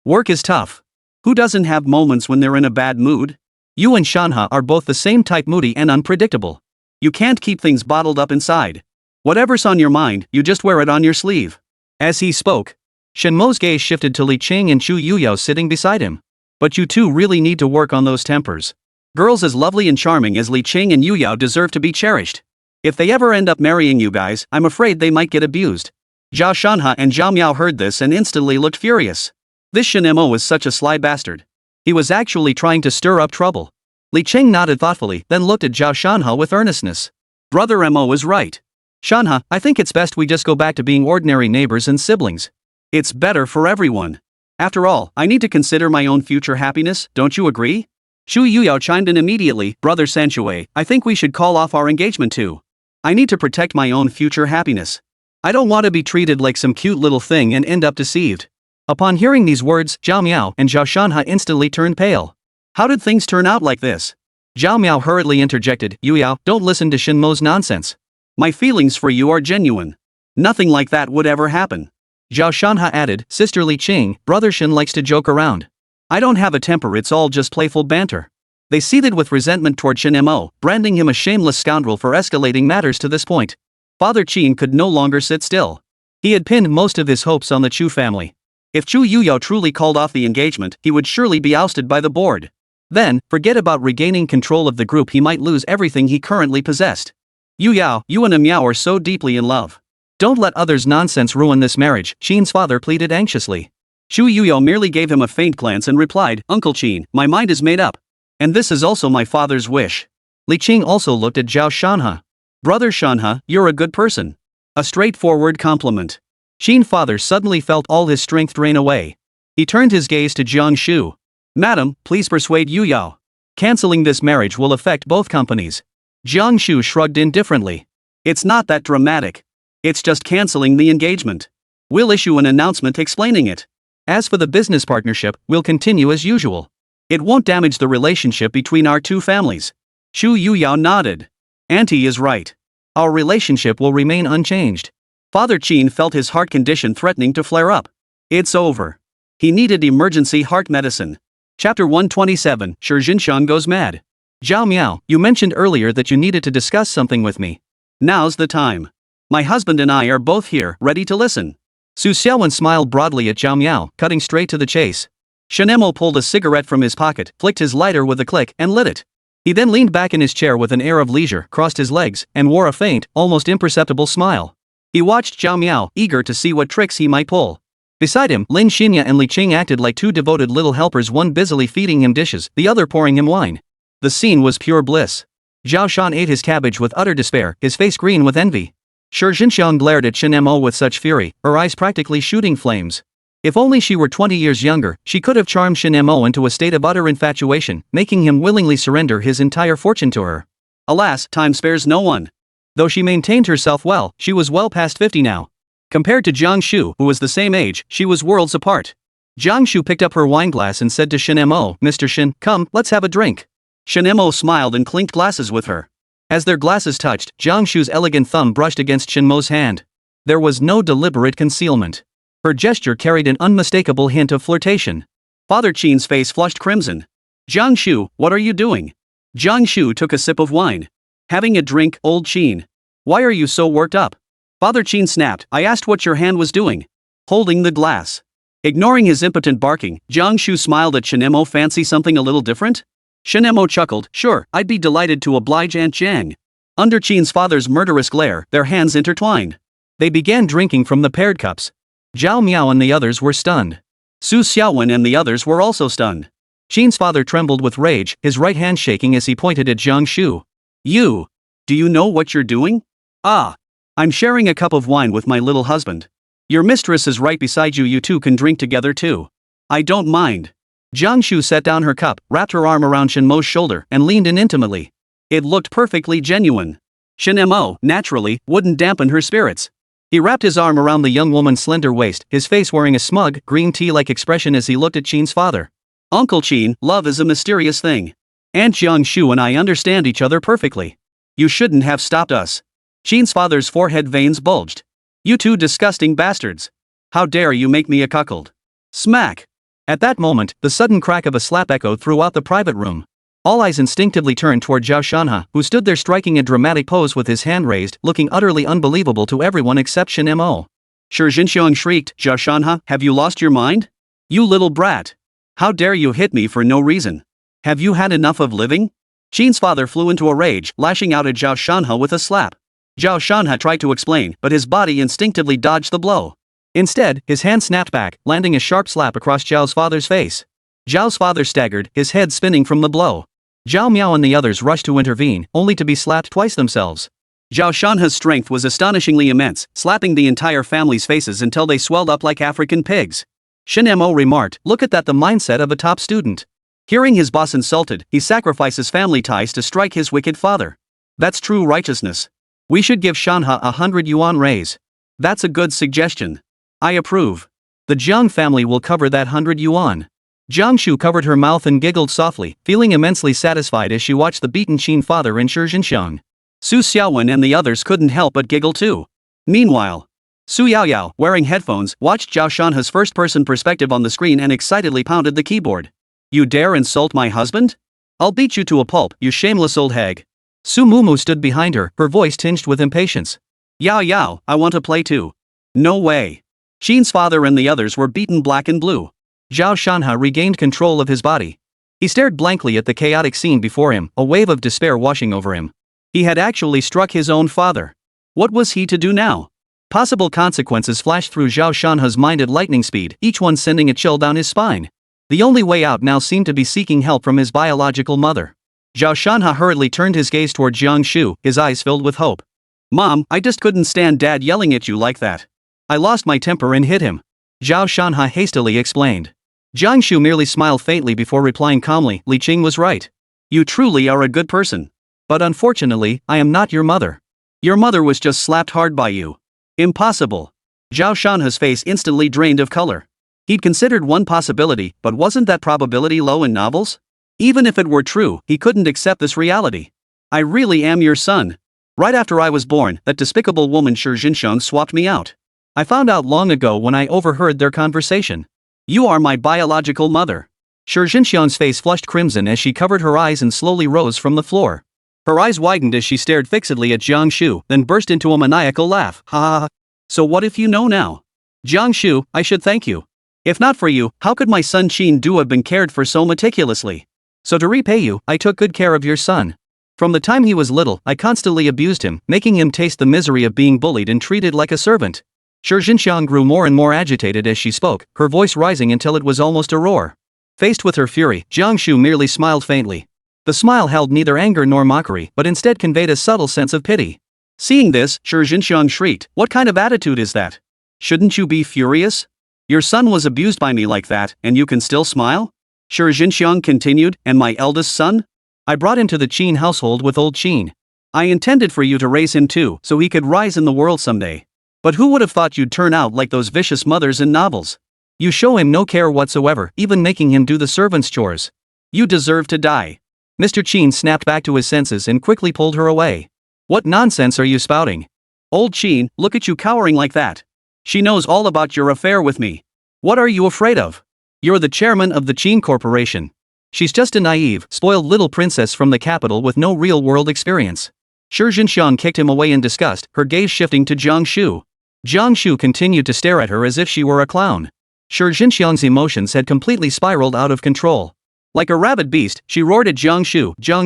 Work is tough. Who doesn't have moments when they're in a bad mood? You and Shanhe are both the same type, moody and unpredictable. You can't keep things bottled up inside. Whatever's on your mind, you just wear it on your sleeve. As he spoke, Shen Mo's gaze shifted to Li Qing and Chu Yuyao sitting beside him. But you two really need to work on those tempers. Girls as lovely and charming as Li Qing and Yuyao deserve to be cherished. If they ever end up marrying you guys, I'm afraid they might get abused. Zhao Shanhe and Zhao Miao heard this and instantly looked furious. This Shen Mo was such a sly bastard. He was actually trying to stir up trouble. Li Qing nodded thoughtfully, then looked at Zhao Shanhe with earnestness. Brother Mo is right. Shanhe, I think it's best we just go back to being ordinary neighbors and siblings. It's better for everyone. After all, I need to consider my own future happiness, don't you agree? Shu Yuyao chimed in immediately, Brother Sanshui, I think we should call off our engagement too. I need to protect my own future happiness. I don't want to be treated like some cute little thing and end up deceived. Upon hearing these words, Zhao Miao and Zhao Shanhe instantly turned pale. How did things turn out like this? Zhao Miao hurriedly interjected, Yu Yao, don't listen to Shen Mo's nonsense. My feelings for you are genuine. Nothing like that would ever happen. Zhao Shanhe added, Sister Li Qing, brother Shen likes to joke around. I don't have a temper, it's all just playful banter. They seethed with resentment toward Shen Mo, branding him a shameless scoundrel for escalating matters to this point. Father Qin could no longer sit still. He had pinned most of his hopes on the Chu family. If Chu Yuyao truly called off the engagement, he would surely be ousted by the board. Then, forget about regaining control of the group, he might lose everything he currently possessed. Yuyao, you and Miao are so deeply in love. Don't let others' nonsense ruin this marriage, Qin's father pleaded anxiously. Chu Yuyao merely gave him a faint glance and replied, Uncle Qin, my mind is made up. And this is also my father's wish. Li Qing also looked at Zhao Shanhe. Brother Shanhe, you're a good person. A straightforward compliment. Qin father suddenly felt all his strength drain away. He turned his gaze to Jiang Shu. Madam, please persuade Yuyao. Canceling this marriage will affect both companies. Jiang Shu shrugged indifferently. It's not that dramatic. It's just canceling the engagement. We'll issue an announcement explaining it. As for the business partnership, we'll continue as usual. It won't damage the relationship between our two families. Chu Yuyao nodded. Auntie is right. Our relationship will remain unchanged. Father Qin felt his heart condition threatening to flare up. It's over. He needed emergency heart medicine. Chapter 127, Shi Jinshan goes mad. Zhao Miao, you mentioned earlier that you needed to discuss something with me. Now's the time. My husband and I are both here, ready to listen. Su Xiaowen smiled broadly at Zhao Miao, cutting straight to the chase. Shen Mo pulled a cigarette from his pocket, flicked his lighter with a click, and lit it. He then leaned back in his chair with an air of leisure, crossed his legs, and wore a faint, almost imperceptible smile. He watched Zhao Miao, eager to see what tricks he might pull. Beside him, Lin Xinya and Li Qing acted like two devoted little helpers, one busily feeding him dishes, the other pouring him wine. The scene was pure bliss. Zhao Shan ate his cabbage with utter despair, his face green with envy. Shi Jinshan glared at Shen Mo with such fury, her eyes practically shooting flames. If only she were 20 years younger, she could have charmed Shen Mo into a state of utter infatuation, making him willingly surrender his entire fortune to her. Alas, time spares no one. Though she maintained herself well, she was well past 50 now. Compared to Jiang Shu, who was the same age, she was worlds apart. Jiang Shu picked up her wineglass and said to Shen Mo, Mr. Shen, come, let's have a drink. Shen Mo smiled and clinked glasses with her. As their glasses touched, Jiang Shu's elegant thumb brushed against Shen Mo's hand. There was no deliberate concealment. Her gesture carried an unmistakable hint of flirtation. Father Qin's face flushed crimson. Jiang Shu, what are you doing? Jiang Shu took a sip of wine. Having a drink, old Qin. Why are you so worked up? Father Qin snapped, I asked what your hand was doing. Holding the glass. Ignoring his impotent barking, Jiang Shu smiled at Shen Mo. Fancy something a little different? Shen Mo chuckled, sure, I'd be delighted to oblige Aunt Jiang. Under Qin's father's murderous glare, their hands intertwined. They began drinking from the paired cups. Zhao Miao and the others were stunned. Su Xiaowen and the others were also stunned. Qin's father trembled with rage, his right hand shaking as he pointed at Jiang Shu. You! Do you know what you're doing? Ah! I'm sharing a cup of wine with my little husband. Your mistress is right beside you, you two can drink together too. I don't mind. Jiang Shu set down her cup, wrapped her arm around Shen Mo's shoulder, and leaned in intimately. It looked perfectly genuine. Shen Mo, naturally, wouldn't dampen her spirits. He wrapped his arm around the young woman's slender waist, his face wearing a smug, green tea-like expression as he looked at Qin's father. Uncle Qin, love is a mysterious thing. Aunt Jiang Shu and I understand each other perfectly. You shouldn't have stopped us. Qin's father's forehead veins bulged. You two disgusting bastards. How dare you make me a cuckold? Smack! At that moment, the sudden crack of a slap echoed throughout the private room. All eyes instinctively turned toward Zhao Shanhe, who stood there striking a dramatic pose with his hand raised, looking utterly unbelievable to everyone except Shen Mo. Shi Jinshan shrieked, Zhao Shanhe, have you lost your mind? You little brat! How dare you hit me for no reason? Have you had enough of living? Qin's father flew into a rage, lashing out at Zhao Shanhe with a slap. Zhao Shanhe tried to explain, but his body instinctively dodged the blow. Instead, his hand snapped back, landing a sharp slap across Zhao's father's face. Zhao's father staggered, his head spinning from the blow. Zhao Miao and the others rushed to intervene, only to be slapped twice themselves. Zhao Shanhe's strength was astonishingly immense, slapping the entire family's faces until they swelled up like African pigs. Shen Mo remarked, look at that, the mindset of a top student. Hearing his boss insulted, he sacrifices family ties to strike his wicked father. That's true righteousness. We should give Shanhe 100 yuan raise. That's a good suggestion. I approve. The Jiang family will cover that 100 yuan. Jiang Shu covered her mouth and giggled softly, feeling immensely satisfied as she watched the beaten Qin father and Shi Zhenxiang. Su Xiaowen and the others couldn't help but giggle too. Meanwhile, Su Yaoyao, wearing headphones, watched Zhao Shanhe's first-person perspective on the screen and excitedly pounded the keyboard. You dare insult my husband? I'll beat you to a pulp, you shameless old hag. Su Mumu stood behind her, her voice tinged with impatience. Yao Yao, I want to play too. No way. Qin's father and the others were beaten black and blue. Zhao Shanhe regained control of his body. He stared blankly at the chaotic scene before him, a wave of despair washing over him. He had actually struck his own father. What was he to do now? Possible consequences flashed through Zhao Shanhe's mind at lightning speed, each one sending a chill down his spine. The only way out now seemed to be seeking help from his biological mother. Zhao Shanhe hurriedly turned his gaze toward Jiang Shu, his eyes filled with hope. Mom, I just couldn't stand Dad yelling at you like that. I lost my temper and hit him. Zhao Shanhe hastily explained. Jiang Shu merely smiled faintly before replying calmly, Li Qing was right. You truly are a good person. But unfortunately, I am not your mother. Your mother was just slapped hard by you. Impossible. Zhao Shanhe's face instantly drained of color. He'd considered one possibility, but wasn't that probability low in novels? Even if it were true, he couldn't accept this reality. I really am your son. Right after I was born, that despicable woman Shi Zhenxiang swapped me out. I found out long ago when I overheard their conversation. You are my biological mother. Shi Zhenxiang's face flushed crimson as she covered her eyes and slowly rose from the floor. Her eyes widened as she stared fixedly at Jiang Shu, then burst into a maniacal laugh. Ha ha ha. So what if you know now? Jiang Shu, I should thank you. If not for you, how could my son Qin Du have been cared for so meticulously? So to repay you, I took good care of your son. From the time he was little, I constantly abused him, making him taste the misery of being bullied and treated like a servant. Shi Zhenxiang grew more and more agitated as she spoke, her voice rising until it was almost a roar. Faced with her fury, Jiang Shu merely smiled faintly. The smile held neither anger nor mockery, but instead conveyed a subtle sense of pity. Seeing this, Shi Zhenxiang shrieked, what kind of attitude is that? Shouldn't you be furious? Your son was abused by me like that, and you can still smile? Shi Zhenxiang continued, and my eldest son? I brought him to the Qin household with old Qin. I intended for you to raise him too, so he could rise in the world someday. But who would have thought you'd turn out like those vicious mothers in novels? You show him no care whatsoever, even making him do the servants' chores. You deserve to die. Mr. Qin snapped back to his senses and quickly pulled her away. What nonsense are you spouting? Old Qin, look at you cowering like that. She knows all about your affair with me. What are you afraid of? You're the chairman of the Qin Corporation. She's just a naive, spoiled little princess from the capital with no real-world experience. Shi Zhenxiang kicked him away in disgust, her gaze shifting to Jiang Shu. Jiang Shu continued to stare at her as if she were a clown. Shi Zhenxiang's emotions had completely spiraled out of control. Like a rabid beast, she roared at Jiang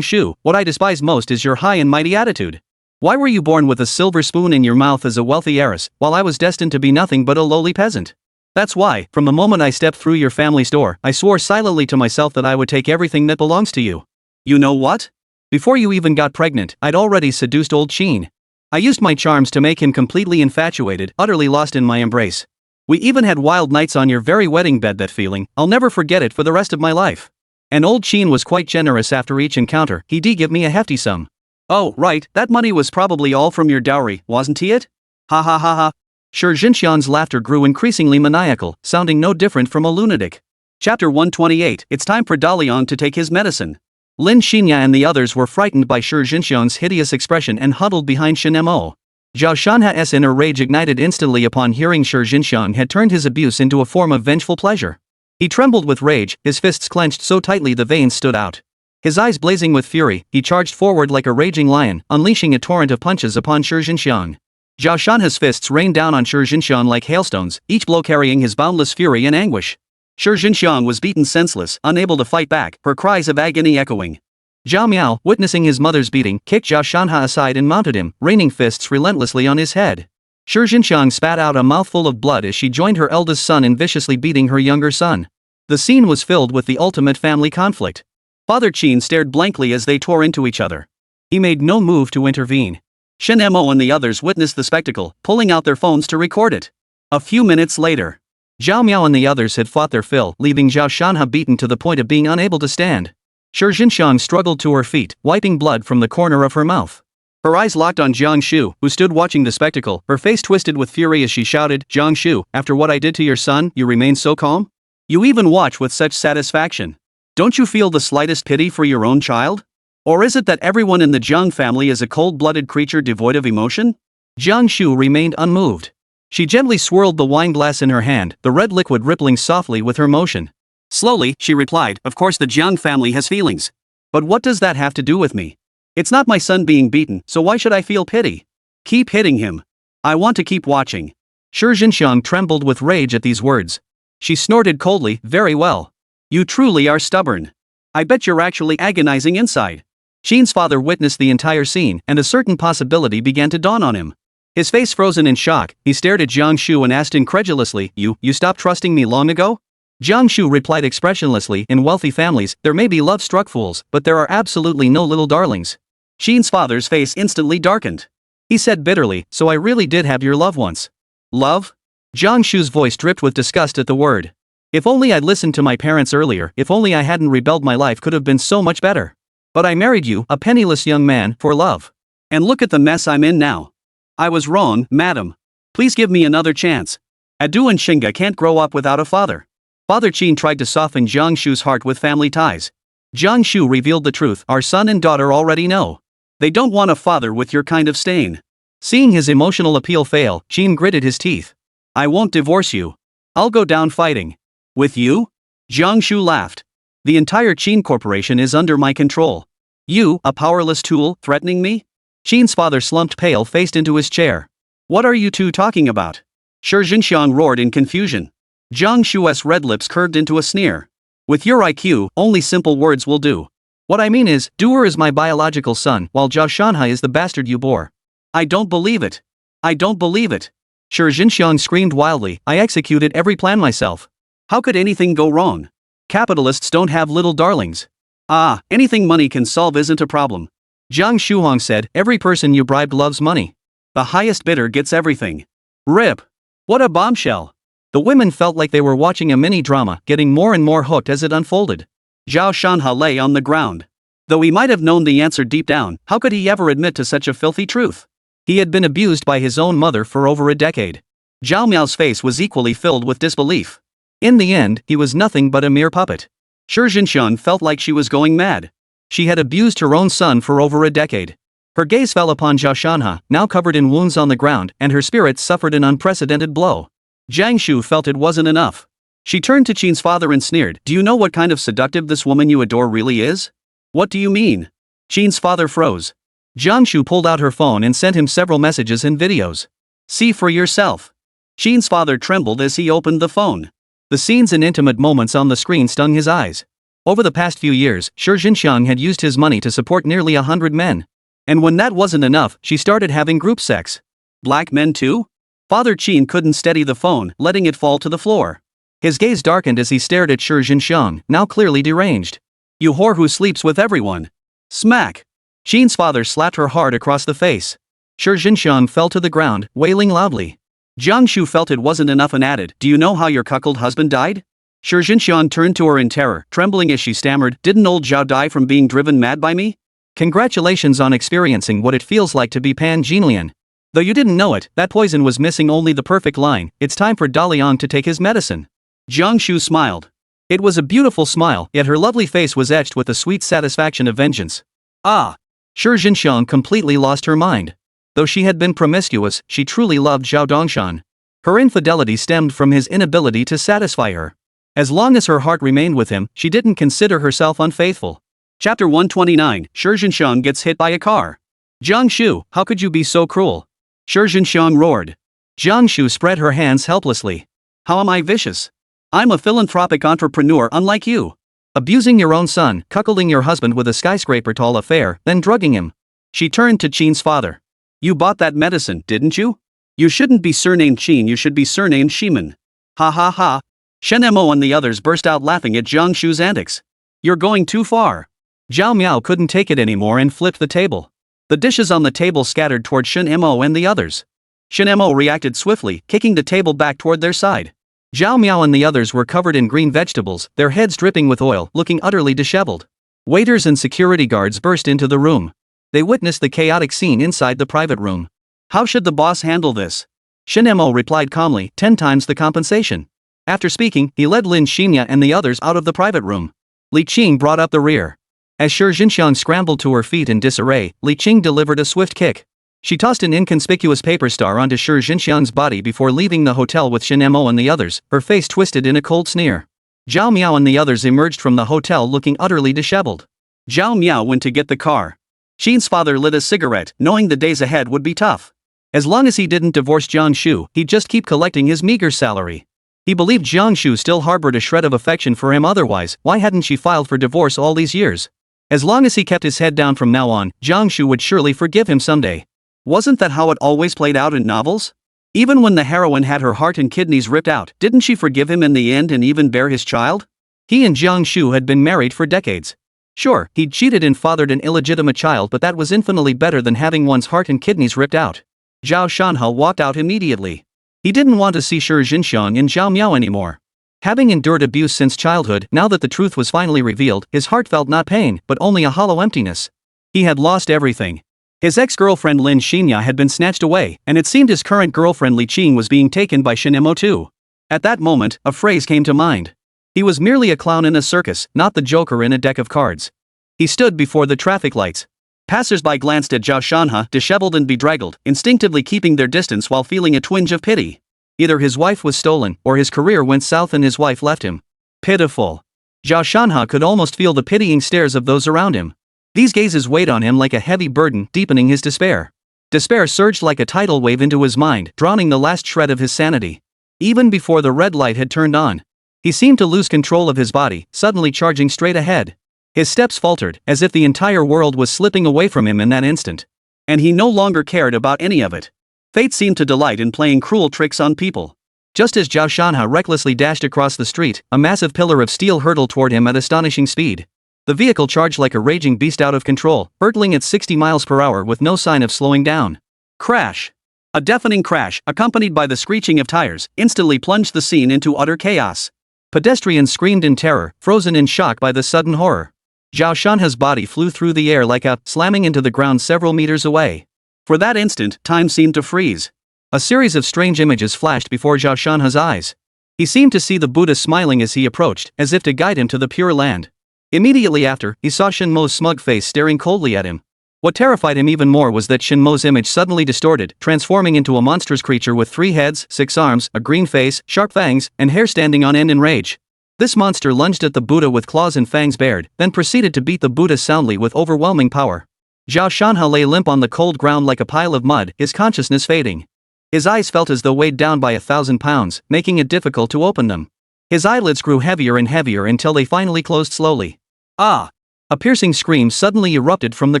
Shu, what I despise most is your high and mighty attitude. Why were you born with a silver spoon in your mouth as a wealthy heiress, while I was destined to be nothing but a lowly peasant? That's why, from the moment I stepped through your family's door, I swore silently to myself that I would take everything that belongs to you. You know what? Before you even got pregnant, I'd already seduced old Qin. I used my charms to make him completely infatuated, utterly lost in my embrace. We even had wild nights on your very wedding bed. That feeling, I'll never forget it for the rest of my life. And old Qin was quite generous after each encounter, he'd give me a hefty sum. Oh, right, that money was probably all from your dowry, wasn't it? Ha ha ha ha. Shi Zhenxiang's laughter grew increasingly maniacal, sounding no different from a lunatic. Chapter 128, it's time for Dalian to take his medicine. Lin Xinya and the others were frightened by Shi Zhenxiang's hideous expression and huddled behind Shen Mo. Zhao Shanhe's inner rage ignited instantly upon hearing Shi Zhenxiang had turned his abuse into a form of vengeful pleasure. He trembled with rage, his fists clenched so tightly the veins stood out. His eyes blazing with fury, he charged forward like a raging lion, unleashing a torrent of punches upon Shi Zhenxiang. Zhao Shanhe's fists rained down on Shi Zhenxiang like hailstones, each blow carrying his boundless fury and anguish. Shi Zhenxiang was beaten senseless, unable to fight back, her cries of agony echoing. Zhao Miao, witnessing his mother's beating, kicked Zhao Shanhe aside and mounted him, raining fists relentlessly on his head. Shi Zhenxiang spat out a mouthful of blood as she joined her eldest son in viciously beating her younger son. The scene was filled with the ultimate family conflict. Father Qin stared blankly as they tore into each other. He made no move to intervene. Shen Mo and the others witnessed the spectacle, pulling out their phones to record it. A few minutes later, Zhao Miao and the others had fought their fill, leaving Zhao Shanhe beaten to the point of being unable to stand. Shi Zhenxiang struggled to her feet, wiping blood from the corner of her mouth. Her eyes locked on Jiang Shu, who stood watching the spectacle, her face twisted with fury as she shouted, Jiang Shu, after what I did to your son, you remain so calm? You even watch with such satisfaction. Don't you feel the slightest pity for your own child? Or is it that everyone in the Jiang family is a cold-blooded creature devoid of emotion? Jiang Shu remained unmoved. She gently swirled the wine glass in her hand, the red liquid rippling softly with her motion. Slowly, she replied, of course the Jiang family has feelings. But what does that have to do with me? It's not my son being beaten, so why should I feel pity? Keep hitting him. I want to keep watching. Shi Jinxiang trembled with rage at these words. She snorted coldly, very well. You truly are stubborn. I bet you're actually agonizing inside. Qin's father witnessed the entire scene, and a certain possibility began to dawn on him. His face frozen in shock, he stared at Jiang Shu and asked incredulously, You stopped trusting me long ago? Jiang Shu replied expressionlessly, in wealthy families, there may be love-struck fools, but there are absolutely no little darlings. Qin's father's face instantly darkened. He said bitterly, so I really did have your love once. Love? Jiang Shu's voice dripped with disgust at the word. If only I'd listened to my parents earlier, if only I hadn't rebelled, my life could have been so much better. But I married you, a penniless young man, for love. And look at the mess I'm in now. I was wrong, madam. Please give me another chance. Adu and Xinga can't grow up without a father. Father Qin tried to soften Jiang Shu's heart with family ties. Jiang Shu revealed the truth, our son and daughter already know. They don't want a father with your kind of stain. Seeing his emotional appeal fail, Qin gritted his teeth. I won't divorce you. I'll go down fighting. With you? Jiang Shu laughed. The entire Qin corporation is under my control. You, a powerless tool, threatening me? Qin's father slumped pale-faced into his chair. What are you two talking about? Shi Jinxiang roared in confusion. Jiang Shu's red lips curved into a sneer. With your IQ, only simple words will do. What I mean is, Duer is my biological son, while Zhao Shanhe is the bastard you bore. I don't believe it. I don't believe it. Shi Jinxiang screamed wildly, I executed every plan myself. How could anything go wrong? Capitalists don't have little darlings. Ah, anything money can solve isn't a problem. Jiang Shuhong said, every person you bribed loves money. The highest bidder gets everything. Rip. What a bombshell. The women felt like they were watching a mini-drama, getting more and more hooked as it unfolded. Zhao Shanhe lay on the ground. Though he might have known the answer deep down, how could he ever admit to such a filthy truth? He had been abused by his own mother for over a decade. Zhao Miao's face was equally filled with disbelief. In the end, he was nothing but a mere puppet. Shi Jinxiang felt like she was going mad. She had abused her own son for over a decade. Her gaze fell upon Zhao Shanhe, now covered in wounds on the ground, and her spirit suffered an unprecedented blow. Jiang Shu felt it wasn't enough. She turned to Qin's father and sneered, do you know what kind of seductive this woman you adore really is? What do you mean? Qin's father froze. Jiang Shu pulled out her phone and sent him several messages and videos. See for yourself. Qin's father trembled as he opened the phone. The scenes and intimate moments on the screen stung his eyes. Over the past few years, Shi Jinxiang had used his money to support nearly 100 men. And when that wasn't enough, she started having group sex. Black men too? Father Qin couldn't steady the phone, letting it fall to the floor. His gaze darkened as he stared at Shi Jinxiang, now clearly deranged. You whore who sleeps with everyone. Smack. Qin's father slapped her hard across the face. Shi Jinxiang fell to the ground, wailing loudly. Jiang Shu felt it wasn't enough and added, do you know how your cuckold husband died? Shi Jinxiang turned to her in terror, trembling as she stammered, didn't old Zhao die from being driven mad by me? Congratulations on experiencing what it feels like to be Pan Jinlian. Though you didn't know it, that poison was missing only the perfect line, it's time for Daliang to take his medicine. Jiang Shu smiled. It was a beautiful smile, yet her lovely face was etched with the sweet satisfaction of vengeance. Ah! Shi Jinxiang completely lost her mind. Though she had been promiscuous, she truly loved Zhao Dongshan. Her infidelity stemmed from his inability to satisfy her. As long as her heart remained with him, she didn't consider herself unfaithful. Chapter 129, Shi Jinxiang gets hit by a car. Jiang Shu, how could you be so cruel? Shi Jinxiang roared. Jiang Shu spread her hands helplessly. How am I vicious? I'm a philanthropic entrepreneur unlike you. Abusing your own son, cuckolding your husband with a skyscraper tall affair, then drugging him. She turned to Qin's father. You bought that medicine, didn't you? You shouldn't be surnamed Qin, you should be surnamed Shiman. Ha ha ha. Shen Mo and the others burst out laughing at Jiang Shu's antics. You're going too far. Zhao Miao couldn't take it anymore and flipped the table. The dishes on the table scattered toward Shen Mo and the others. Shen Mo reacted swiftly, kicking the table back toward their side. Zhao Miao and the others were covered in green vegetables, their heads dripping with oil, looking utterly disheveled. Waiters and security guards burst into the room. They witnessed the chaotic scene inside the private room. How should the boss handle this? Shen Mo replied calmly, 10 times the compensation. After speaking, he led Lin Xinya and the others out of the private room. Li Qing brought up the rear. As Shi Jinxiang scrambled to her feet in disarray, Li Qing delivered a swift kick. She tossed an inconspicuous paper star onto Shi Jinxiang's body before leaving the hotel with Shen Mo and the others, her face twisted in a cold sneer. Zhao Miao and the others emerged from the hotel looking utterly disheveled. Zhao Miao went to get the car. Xin's father lit a cigarette, knowing the days ahead would be tough. As long as he didn't divorce Jiang Shu, he'd just keep collecting his meager salary. He believed Jiang Shu still harbored a shred of affection for him, otherwise, why hadn't she filed for divorce all these years? As long as he kept his head down from now on, Jiang Shu would surely forgive him someday. Wasn't that how it always played out in novels? Even when the heroine had her heart and kidneys ripped out, didn't she forgive him in the end and even bear his child? He and Jiang Shu had been married for decades. Sure, he'd cheated and fathered an illegitimate child, but that was infinitely better than having one's heart and kidneys ripped out. Zhao Shanhe walked out immediately. He didn't want to see Shi Jinxiang and Zhao Miao anymore. Having endured abuse since childhood, now that the truth was finally revealed, his heart felt not pain, but only a hollow emptiness. He had lost everything. His ex-girlfriend Lin Xinya had been snatched away, and it seemed his current girlfriend Li Qing was being taken by Shen Mo too. At that moment, a phrase came to mind. He was merely a clown in a circus, not the Joker in a deck of cards. He stood before the traffic lights. Passers-by glanced at Zhao Shanhe, disheveled and bedraggled, instinctively keeping their distance while feeling a twinge of pity. Either his wife was stolen, or his career went south and his wife left him. Pitiful. Zhao Shanhe could almost feel the pitying stares of those around him. These gazes weighed on him like a heavy burden, deepening his despair. Despair surged like a tidal wave into his mind, drowning the last shred of his sanity. Even before the red light had turned on, he seemed to lose control of his body, suddenly charging straight ahead. His steps faltered, as if the entire world was slipping away from him in that instant. And he no longer cared about any of it. Fate seemed to delight in playing cruel tricks on people. Just as Zhao Shanhe recklessly dashed across the street, a massive pillar of steel hurtled toward him at astonishing speed. The vehicle charged like a raging beast out of control, hurtling at 60 miles per hour with no sign of slowing down. Crash! A deafening crash, accompanied by the screeching of tires, instantly plunged the scene into utter chaos. Pedestrians screamed in terror, frozen in shock by the sudden horror. Zhao Shanhe's body flew through the air like a slamming into the ground several meters away. For that instant, time seemed to freeze. A series of strange images flashed before Zhao Shanhe's eyes. He seemed to see the Buddha smiling as he approached, as if to guide him to the Pure Land. Immediately after, he saw Shen Mo's smug face staring coldly at him. What terrified him even more was that Shen Mo's image suddenly distorted, transforming into a monstrous creature with 3 heads, 6 arms, a green face, sharp fangs, and hair standing on end in rage. This monster lunged at the Buddha with claws and fangs bared, then proceeded to beat the Buddha soundly with overwhelming power. Zhao Shanhe lay limp on the cold ground like a pile of mud, his consciousness fading. His eyes felt as though weighed down by 1,000 pounds, making it difficult to open them. His eyelids grew heavier and heavier until they finally closed slowly. Ah! A piercing scream suddenly erupted from the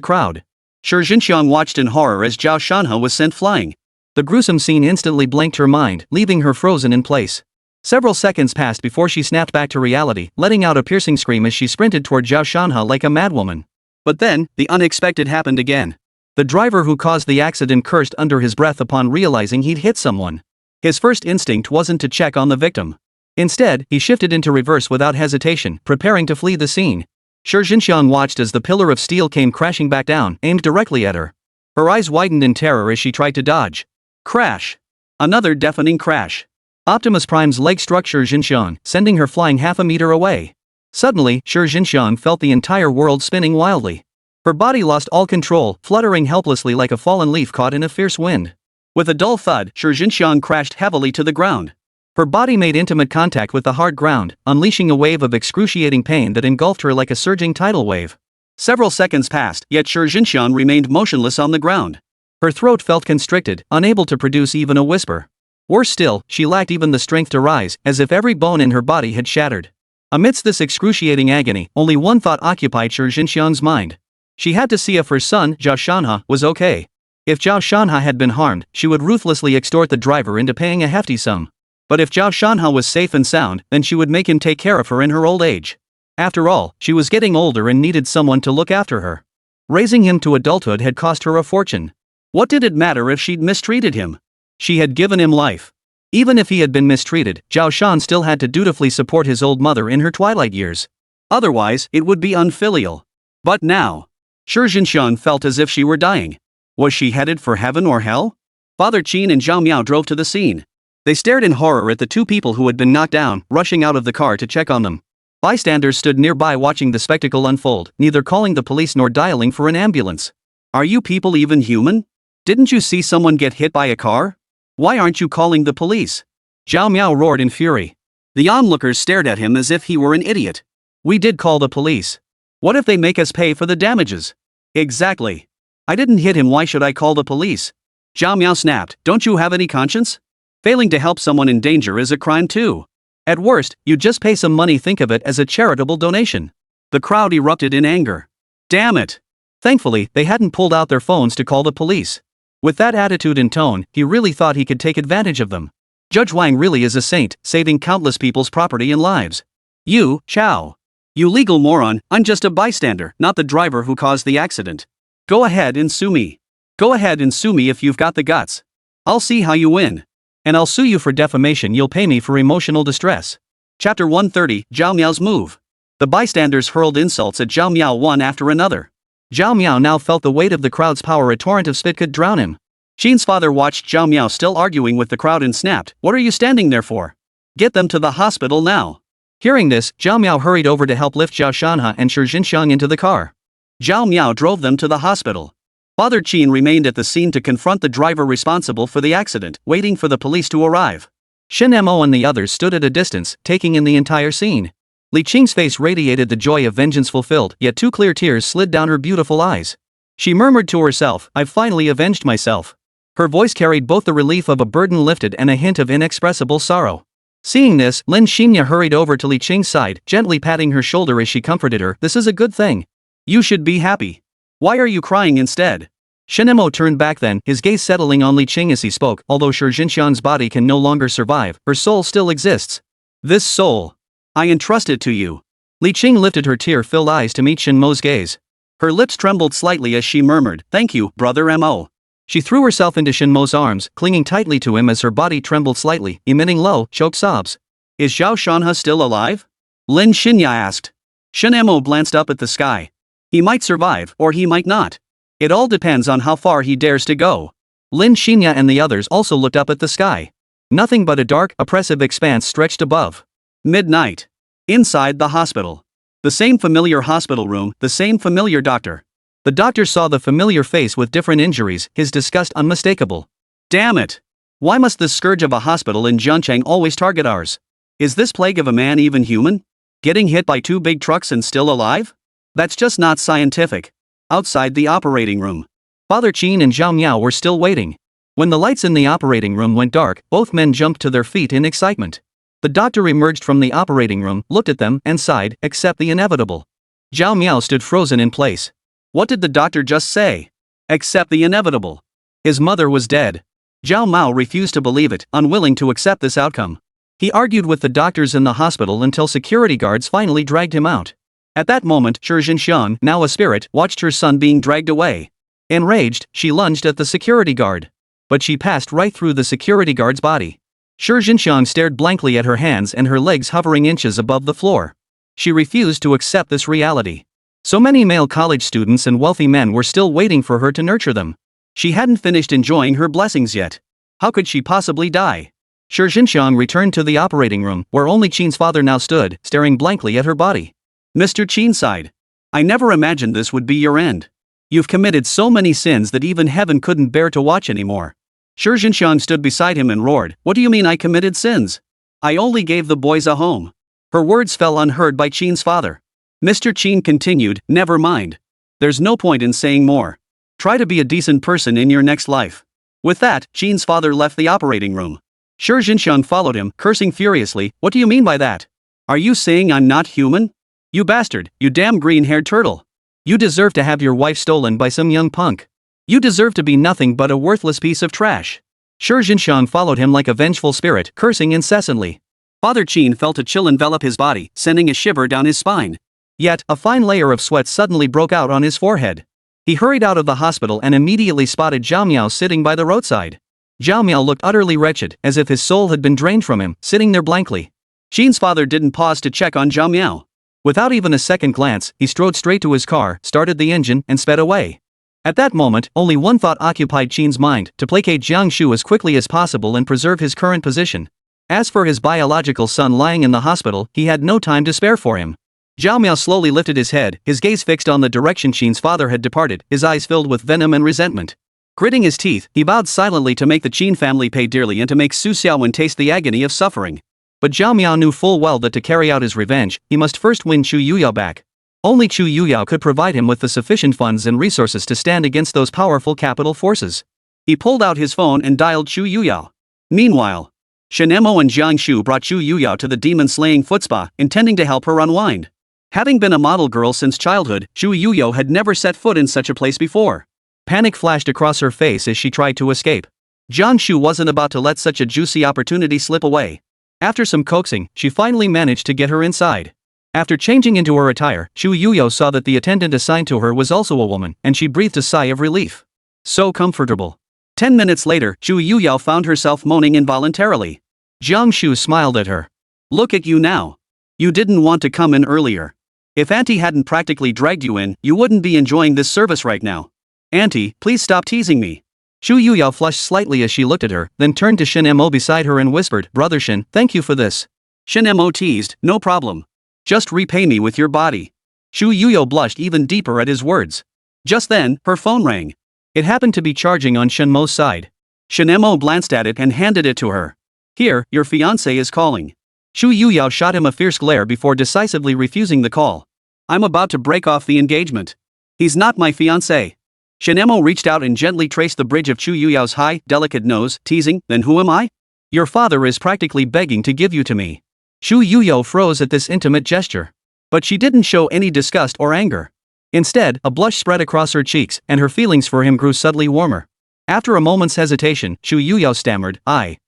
crowd. Shi Jinxiang watched in horror as Zhao Shanhe was sent flying. The gruesome scene instantly blanked her mind, leaving her frozen in place. Several seconds passed before she snapped back to reality, letting out a piercing scream as she sprinted toward Zhao Shanhe like a madwoman. But then, the unexpected happened again. The driver who caused the accident cursed under his breath upon realizing he'd hit someone. His first instinct wasn't to check on the victim. Instead, he shifted into reverse without hesitation, preparing to flee the scene. Shi Jinxiang watched as the pillar of steel came crashing back down, aimed directly at her. Her eyes widened in terror as she tried to dodge. Crash! Another deafening crash. Optimus Prime's leg struck Shi Jinxiang, sending her flying half a meter away. Suddenly, Shi Jinxiang felt the entire world spinning wildly. Her body lost all control, fluttering helplessly like a fallen leaf caught in a fierce wind. With a dull thud, Shi Jinxiang crashed heavily to the ground. Her body made intimate contact with the hard ground, unleashing a wave of excruciating pain that engulfed her like a surging tidal wave. Several seconds passed, yet Shi Jinxiang remained motionless on the ground. Her throat felt constricted, unable to produce even a whisper. Worse still, she lacked even the strength to rise, as if every bone in her body had shattered. Amidst this excruciating agony, only one thought occupied Shi Jinxiang's mind. She had to see if her son, Zhao Shanhe, was okay. If Zhao Shanhe had been harmed, she would ruthlessly extort the driver into paying a hefty sum. But if Zhao Shanhe was safe and sound, then she would make him take care of her in her old age. After all, she was getting older and needed someone to look after her. Raising him to adulthood had cost her a fortune. What did it matter if she'd mistreated him? She had given him life. Even if he had been mistreated, Zhao Shan still had to dutifully support his old mother in her twilight years. Otherwise, it would be unfilial. But now, Shi Jinxiang felt as if she were dying. Was she headed for heaven or hell? Father Qin and Zhao Miao drove to the scene. They stared in horror at the two people who had been knocked down, rushing out of the car to check on them. Bystanders stood nearby watching the spectacle unfold, neither calling the police nor dialing for an ambulance. Are you people even human? Didn't you see someone get hit by a car? Why aren't you calling the police? Zhao Miao roared in fury. The onlookers stared at him as if he were an idiot. We did call the police. What if they make us pay for the damages? Exactly. I didn't hit him, why should I call the police? Zhao Miao snapped, don't you have any conscience? Failing to help someone in danger is a crime too. At worst, you just pay some money, think of it as a charitable donation. The crowd erupted in anger. Damn it! Thankfully, they hadn't pulled out their phones to call the police. With that attitude and tone, he really thought he could take advantage of them. Judge Wang really is a saint, saving countless people's property and lives. You, Chao. You legal moron, I'm just a bystander, not the driver who caused the accident. Go ahead and sue me. Go ahead and sue me if you've got the guts. I'll see how you win. And I'll sue you for defamation, you'll pay me for emotional distress. Chapter 130, Zhao Miao's move. The bystanders hurled insults at Zhao Miao one after another. Zhao Miao now felt the weight of the crowd's power, a torrent of spit could drown him. Qin's father watched Zhao Miao still arguing with the crowd and snapped, what are you standing there for? Get them to the hospital now. Hearing this, Zhao Miao hurried over to help lift Zhao Shanhe and Shi Jinxiang into the car. Zhao Miao drove them to the hospital. Father Qin remained at the scene to confront the driver responsible for the accident, waiting for the police to arrive. Shen Mo and the others stood at a distance, taking in the entire scene. Li Qing's face radiated the joy of vengeance fulfilled, yet two clear tears slid down her beautiful eyes. She murmured to herself, I've finally avenged myself. Her voice carried both the relief of a burden lifted and a hint of inexpressible sorrow. Seeing this, Lin Xinya hurried over to Li Qing's side, gently patting her shoulder as she comforted her, this is a good thing. You should be happy. Why are you crying instead? Shen Mo turned back then, his gaze settling on Li Qing as he spoke, although Shi Jinxiang's body can no longer survive, her soul still exists. This soul. I entrust it to you. Li Qing lifted her tear-filled eyes to meet Shen Mo's gaze. Her lips trembled slightly as she murmured, thank you, brother Mo. She threw herself into Shen Mo's arms, clinging tightly to him as her body trembled slightly, emitting low, choked sobs. Is Zhao Shanhe still alive? Lin Xinya asked. Shen Mo glanced up at the sky. He might survive, or he might not. It all depends on how far he dares to go. Lin Xinya and the others also looked up at the sky. Nothing but a dark, oppressive expanse stretched above. Midnight. Inside the hospital. The same familiar hospital room, the same familiar doctor. The doctor saw the familiar face with different injuries, his disgust unmistakable. Damn it! Why must this scourge of a hospital in Zhangcheng always target ours? Is this plague of a man even human? Getting hit by two big trucks and still alive? That's just not scientific. Outside the operating room. Father Qin and Zhao Miao were still waiting. When the lights in the operating room went dark, both men jumped to their feet in excitement. The doctor emerged from the operating room, looked at them, and sighed, accept the inevitable. Zhao Miao stood frozen in place. What did the doctor just say? Accept the inevitable. His mother was dead. Zhao Miao refused to believe it, unwilling to accept this outcome. He argued with the doctors in the hospital until security guards finally dragged him out. At that moment, Shi Jinxiang, now a spirit, watched her son being dragged away. Enraged, she lunged at the security guard. But she passed right through the security guard's body. Shi Jinxiang stared blankly at her hands and her legs hovering inches above the floor. She refused to accept this reality. So many male college students and wealthy men were still waiting for her to nurture them. She hadn't finished enjoying her blessings yet. How could she possibly die? Shi Jinxiang returned to the operating room, where only Qin's father now stood, staring blankly at her body. Mr. Qin sighed. I never imagined this would be your end. You've committed so many sins that even heaven couldn't bear to watch anymore. Shi Jinxiang stood beside him and roared, what do you mean I committed sins? I only gave the boys a home. Her words fell unheard by Qin's father. Mr. Qin continued, never mind. There's no point in saying more. Try to be a decent person in your next life. With that, Qin's father left the operating room. Shi Jinxiang followed him, cursing furiously, what do you mean by that? Are you saying I'm not human? You bastard, you damn green-haired turtle. You deserve to have your wife stolen by some young punk. You deserve to be nothing but a worthless piece of trash. Shi Jinxiang followed him like a vengeful spirit, cursing incessantly. Father Qin felt a chill envelop his body, sending a shiver down his spine. Yet, a fine layer of sweat suddenly broke out on his forehead. He hurried out of the hospital and immediately spotted Zhao Miao sitting by the roadside. Zhao Miao looked utterly wretched, as if his soul had been drained from him, sitting there blankly. Qin's father didn't pause to check on Zhao Miao. Without even a second glance, he strode straight to his car, started the engine, and sped away. At that moment, only one thought occupied Qin's mind: to placate Jiang Shu as quickly as possible and preserve his current position. As for his biological son lying in the hospital, he had no time to spare for him. Zhao Miao slowly lifted his head, his gaze fixed on the direction Qin's father had departed, his eyes filled with venom and resentment. Gritting his teeth, he vowed silently to make the Qin family pay dearly and to make Su Xiaowen taste the agony of suffering. But Zhao Miao knew full well that to carry out his revenge, he must first win Chu Yuyao back. Only Chu Yuyao could provide him with the sufficient funds and resources to stand against those powerful capital forces. He pulled out his phone and dialed Chu Yuyao. Meanwhile, Shen Mo and Jiang Shu brought Chu Yuyao to the demon-slaying foot spa, intending to help her unwind. Having been a model girl since childhood, Chu Yuyao had never set foot in such a place before. Panic flashed across her face as she tried to escape. Jiang Shu wasn't about to let such a juicy opportunity slip away. After some coaxing, she finally managed to get her inside. After changing into her attire, Chu Yuyao saw that the attendant assigned to her was also a woman, and she breathed a sigh of relief. So comfortable. 10 minutes later, Chu Yuyao found herself moaning involuntarily. Jiang Shu smiled at her. Look at you now. You didn't want to come in earlier. If Auntie hadn't practically dragged you in, you wouldn't be enjoying this service right now. Auntie, please stop teasing me. Chu Yuyao flushed slightly as she looked at her, then turned to Shen Mo beside her and whispered, Brother Shen, thank you for this. Shen Mo teased, no problem. Just repay me with your body. Chu Yuyao blushed even deeper at his words. Just then, her phone rang. It happened to be charging on Shen Mo's side. Shen Mo glanced at it and handed it to her. Here, your fiancé is calling. Chu Yuyao shot him a fierce glare before decisively refusing the call. I'm about to break off the engagement. He's not my fiancé. Shen Mo reached out and gently traced the bridge of Chu Yuyao's high, delicate nose, teasing, then who am I? Your father is practically begging to give you to me. Chu Yuyao froze at this intimate gesture. But she didn't show any disgust or anger. Instead, a blush spread across her cheeks, and her feelings for him grew subtly warmer. After a moment's hesitation, Chu Yuyao stammered, I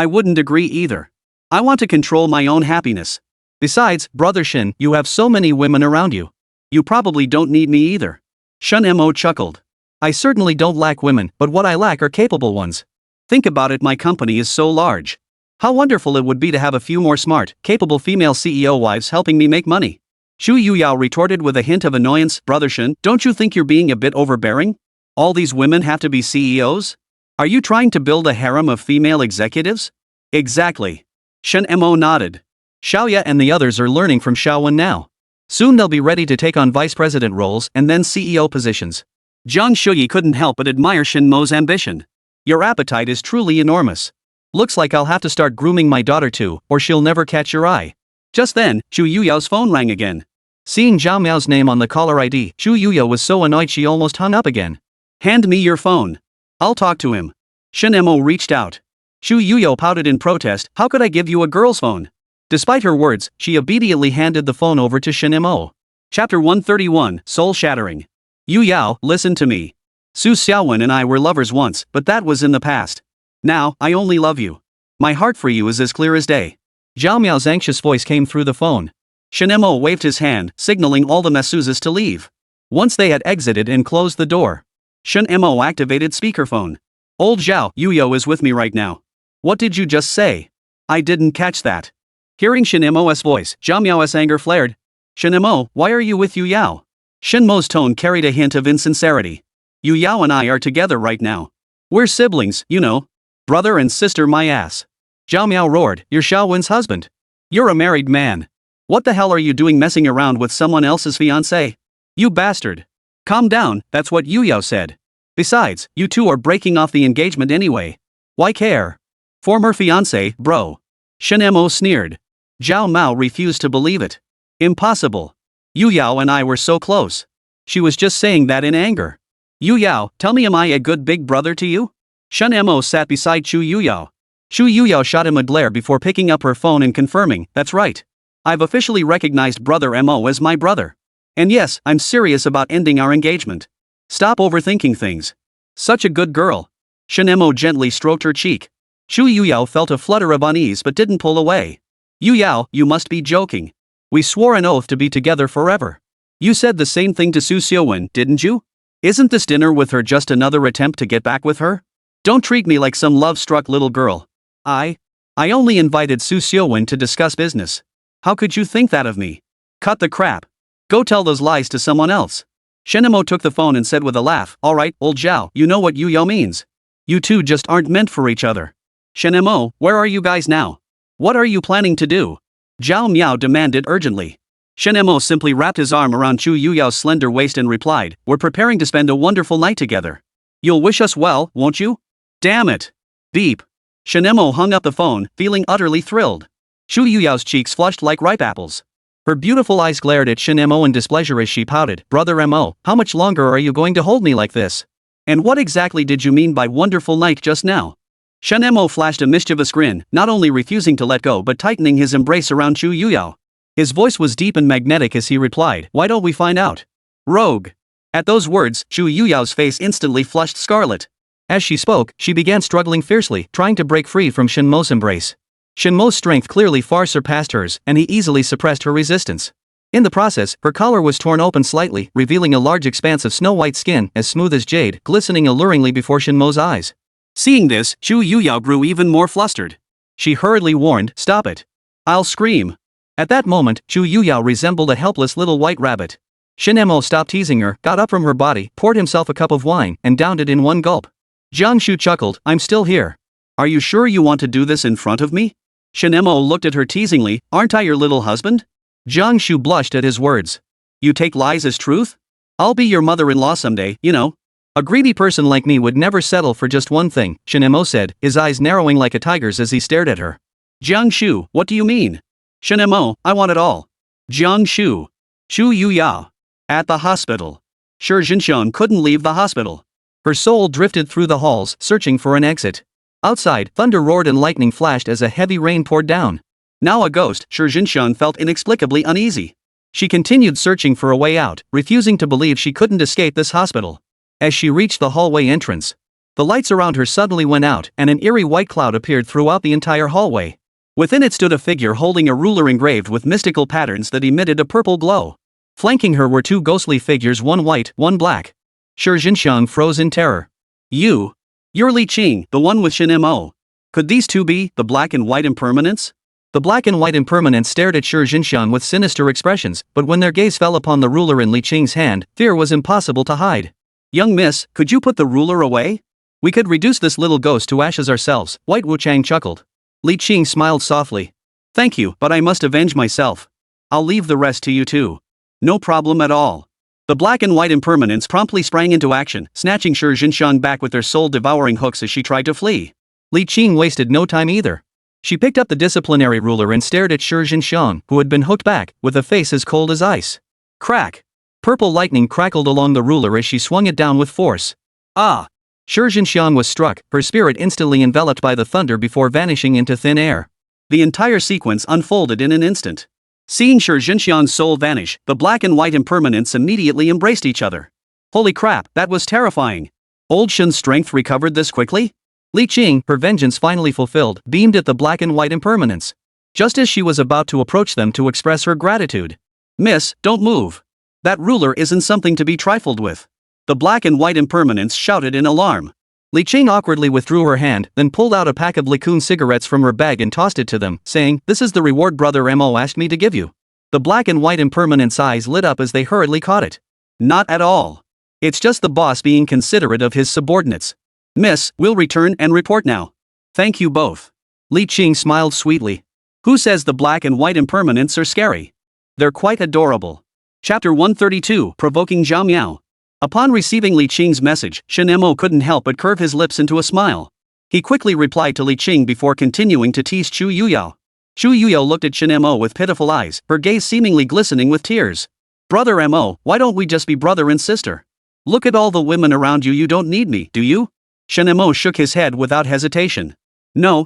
wouldn't agree either. I want to control my own happiness. Besides, Brother Shen, you have so many women around you. You probably don't need me either. Shen Mo chuckled. I certainly don't lack women, but what I lack are capable ones. Think about it, my company is so large. How wonderful it would be to have a few more smart, capable female CEO wives helping me make money. Chu Yuyao retorted with a hint of annoyance, Brother Shen, don't you think you're being a bit overbearing? All these women have to be CEOs? Are you trying to build a harem of female executives? Exactly. Shen Mo nodded. Xiaoya and the others are learning from Xiaowen now. Soon they'll be ready to take on vice president roles and then CEO positions. Jiang Shuyi couldn't help but admire Shen Mo's ambition. Your appetite is truly enormous. Looks like I'll have to start grooming my daughter too, or she'll never catch your eye. Just then, Chu Yuyao's phone rang again. Seeing Zhao Miao's name on the caller ID, Chu Yuyao was so annoyed she almost hung up again. Hand me your phone. I'll talk to him. Shen Mo reached out. Chu Yuyao pouted in protest, how could I give you a girl's phone? Despite her words, she obediently handed the phone over to Shen Mo. Chapter 131, Soul Shattering. Yu Yao, listen to me. Su Xiaowen and I were lovers once, but that was in the past. Now, I only love you. My heart for you is as clear as day. Zhao Miao's anxious voice came through the phone. Shen Mo waved his hand, signaling all the masseuses to leave. Once they had exited and closed the door, Shen Mo activated speakerphone. Old Zhao, Yuyao is with me right now. What did you just say? I didn't catch that. Hearing Shen Mo's voice, Zhao Miao's anger flared. Shen Mo, why are you with Yu Yao? Shen Mo's tone carried a hint of insincerity. Yu Yao and I are together right now. We're siblings, you know. Brother and sister my ass. Zhao Miao roared, you're Xiaowen's husband. You're a married man. What the hell are you doing messing around with someone else's fiancé? You bastard. Calm down, that's what Yu Yao said. Besides, you two are breaking off the engagement anyway. Why care? Former fiancé, bro. Shen Mo sneered. Zhao Mao refused to believe it. Impossible. Yu Yao and I were so close. She was just saying that in anger. Yu Yao, tell me, am I a good big brother to you? Shen Mo sat beside Chu Yuyao. Chu Yuyao shot him a glare before picking up her phone and confirming, that's right. I've officially recognized Brother Mo as my brother. And yes, I'm serious about ending our engagement. Stop overthinking things. Such a good girl. Shen Mo gently stroked her cheek. Chu Yuyao felt a flutter of unease but didn't pull away. Yu Yao, you must be joking. We swore an oath to be together forever. You said the same thing to Su Xiaowen, didn't you? Isn't this dinner with her just another attempt to get back with her? Don't treat me like some love-struck little girl. I only invited Su Xiaowen to discuss business. How could you think that of me? Cut the crap. Go tell those lies to someone else. Shen Mo took the phone and said with a laugh, "Alright, old Zhao, you know what Yu means. You two just aren't meant for each other." "Shen Mo, where are you guys now? What are you planning to do?" Zhao Miao demanded urgently. Shen Mo simply wrapped his arm around Chu Yuyao's slender waist and replied, "We're preparing to spend a wonderful night together. You'll wish us well, won't you?" "Damn it." Beep. Shen Mo hung up the phone, feeling utterly thrilled. Chu Yuyao's cheeks flushed like ripe apples. Her beautiful eyes glared at Shen Mo in displeasure as she pouted, "Brother Mo, how much longer are you going to hold me like this? And what exactly did you mean by wonderful night just now?" Shen Mo flashed a mischievous grin, not only refusing to let go but tightening his embrace around Chu Yuyao. His voice was deep and magnetic as he replied, "Why don't we find out?" "Rogue." At those words, Chu Yuyao's face instantly flushed scarlet. As she spoke, she began struggling fiercely, trying to break free from Shen Mo's embrace. Shen Mo's strength clearly far surpassed hers, and he easily suppressed her resistance. In the process, her collar was torn open slightly, revealing a large expanse of snow-white skin, as smooth as jade, glistening alluringly before Shen Mo's eyes. Seeing this, Chu Yuyao grew even more flustered. She hurriedly warned, "Stop it. I'll scream." At that moment, Chu Yuyao resembled a helpless little white rabbit. Shen Mo stopped teasing her, got up from her body, poured himself a cup of wine, and downed it in one gulp. Jiang Shu chuckled, "I'm still here. Are you sure you want to do this in front of me?" Shen Mo looked at her teasingly, "Aren't I your little husband?" Jiang Shu blushed at his words. "You take lies as truth? I'll be your mother-in-law someday, you know. A greedy person like me would never settle for just one thing," Shen Mo said, his eyes narrowing like a tiger's as he stared at her. "Jiang Shu, what do you mean?" "Shen Mo, I want it all." Jiang Shu. Chu Yuyao. At the hospital. Shi Jinshan couldn't leave the hospital. Her soul drifted through the halls, searching for an exit. Outside, thunder roared and lightning flashed as a heavy rain poured down. Now a ghost, Shi Jinshan felt inexplicably uneasy. She continued searching for a way out, refusing to believe she couldn't escape this hospital. As she reached the hallway entrance, the lights around her suddenly went out, and an eerie white cloud appeared throughout the entire hallway. Within it stood a figure holding a ruler engraved with mystical patterns that emitted a purple glow. Flanking her were two ghostly figures, one white, one black. Shi Jinshan froze in terror. You're Li Qing, the one with Shen Mo. Could these two be the black and white impermanents?" The black and white impermanents stared at Shi Jinshan with sinister expressions, but when their gaze fell upon the ruler in Li Qing's hand, fear was impossible to hide. "Young miss, could you put the ruler away? We could reduce this little ghost to ashes ourselves," White Wuchang chuckled. Li Qing smiled softly. "Thank you, but I must avenge myself. I'll leave the rest to you two." "No problem at all." The black and white impermanents promptly sprang into action, snatching Shi Jinshan back with their soul-devouring hooks as she tried to flee. Li Qing wasted no time either. She picked up the disciplinary ruler and stared at Shi Jinshan, who had been hooked back, with a face as cold as ice. Crack! Purple lightning crackled along the ruler as she swung it down with force. Ah! Shi Jinshan was struck, her spirit instantly enveloped by the thunder before vanishing into thin air. The entire sequence unfolded in an instant. Seeing Shi Jinshan's soul vanish, the black and white impermanents immediately embraced each other. Holy crap, that was terrifying. Old Shen's strength recovered this quickly? Li Qing, her vengeance finally fulfilled, beamed at the black and white impermanents. Just as she was about to approach them to express her gratitude. "Miss, don't move. That ruler isn't something to be trifled with." The black and white impermanents shouted in alarm. Li Qing awkwardly withdrew her hand, then pulled out a pack of Likun cigarettes from her bag and tossed it to them, saying, "This is the reward Brother Mo asked me to give you." The black and white impermanent's eyes lit up as they hurriedly caught it. "Not at all. It's just the boss being considerate of his subordinates. Miss, we'll return and report now." "Thank you both." Li Qing smiled sweetly. "Who says the black and white impermanents are scary? They're quite adorable." Chapter 132, Provoking Zhao Miao. Upon receiving Li Qing's message, Shen Mo couldn't help but curve his lips into a smile. He quickly replied to Li Qing before continuing to tease Chu Yuyao. Chu Yuyao looked at Shen Mo with pitiful eyes, her gaze seemingly glistening with tears. "Brother Mo, why don't we just be brother and sister? Look at all the women around you. You don't need me, do you?" Shen Mo shook his head without hesitation. No.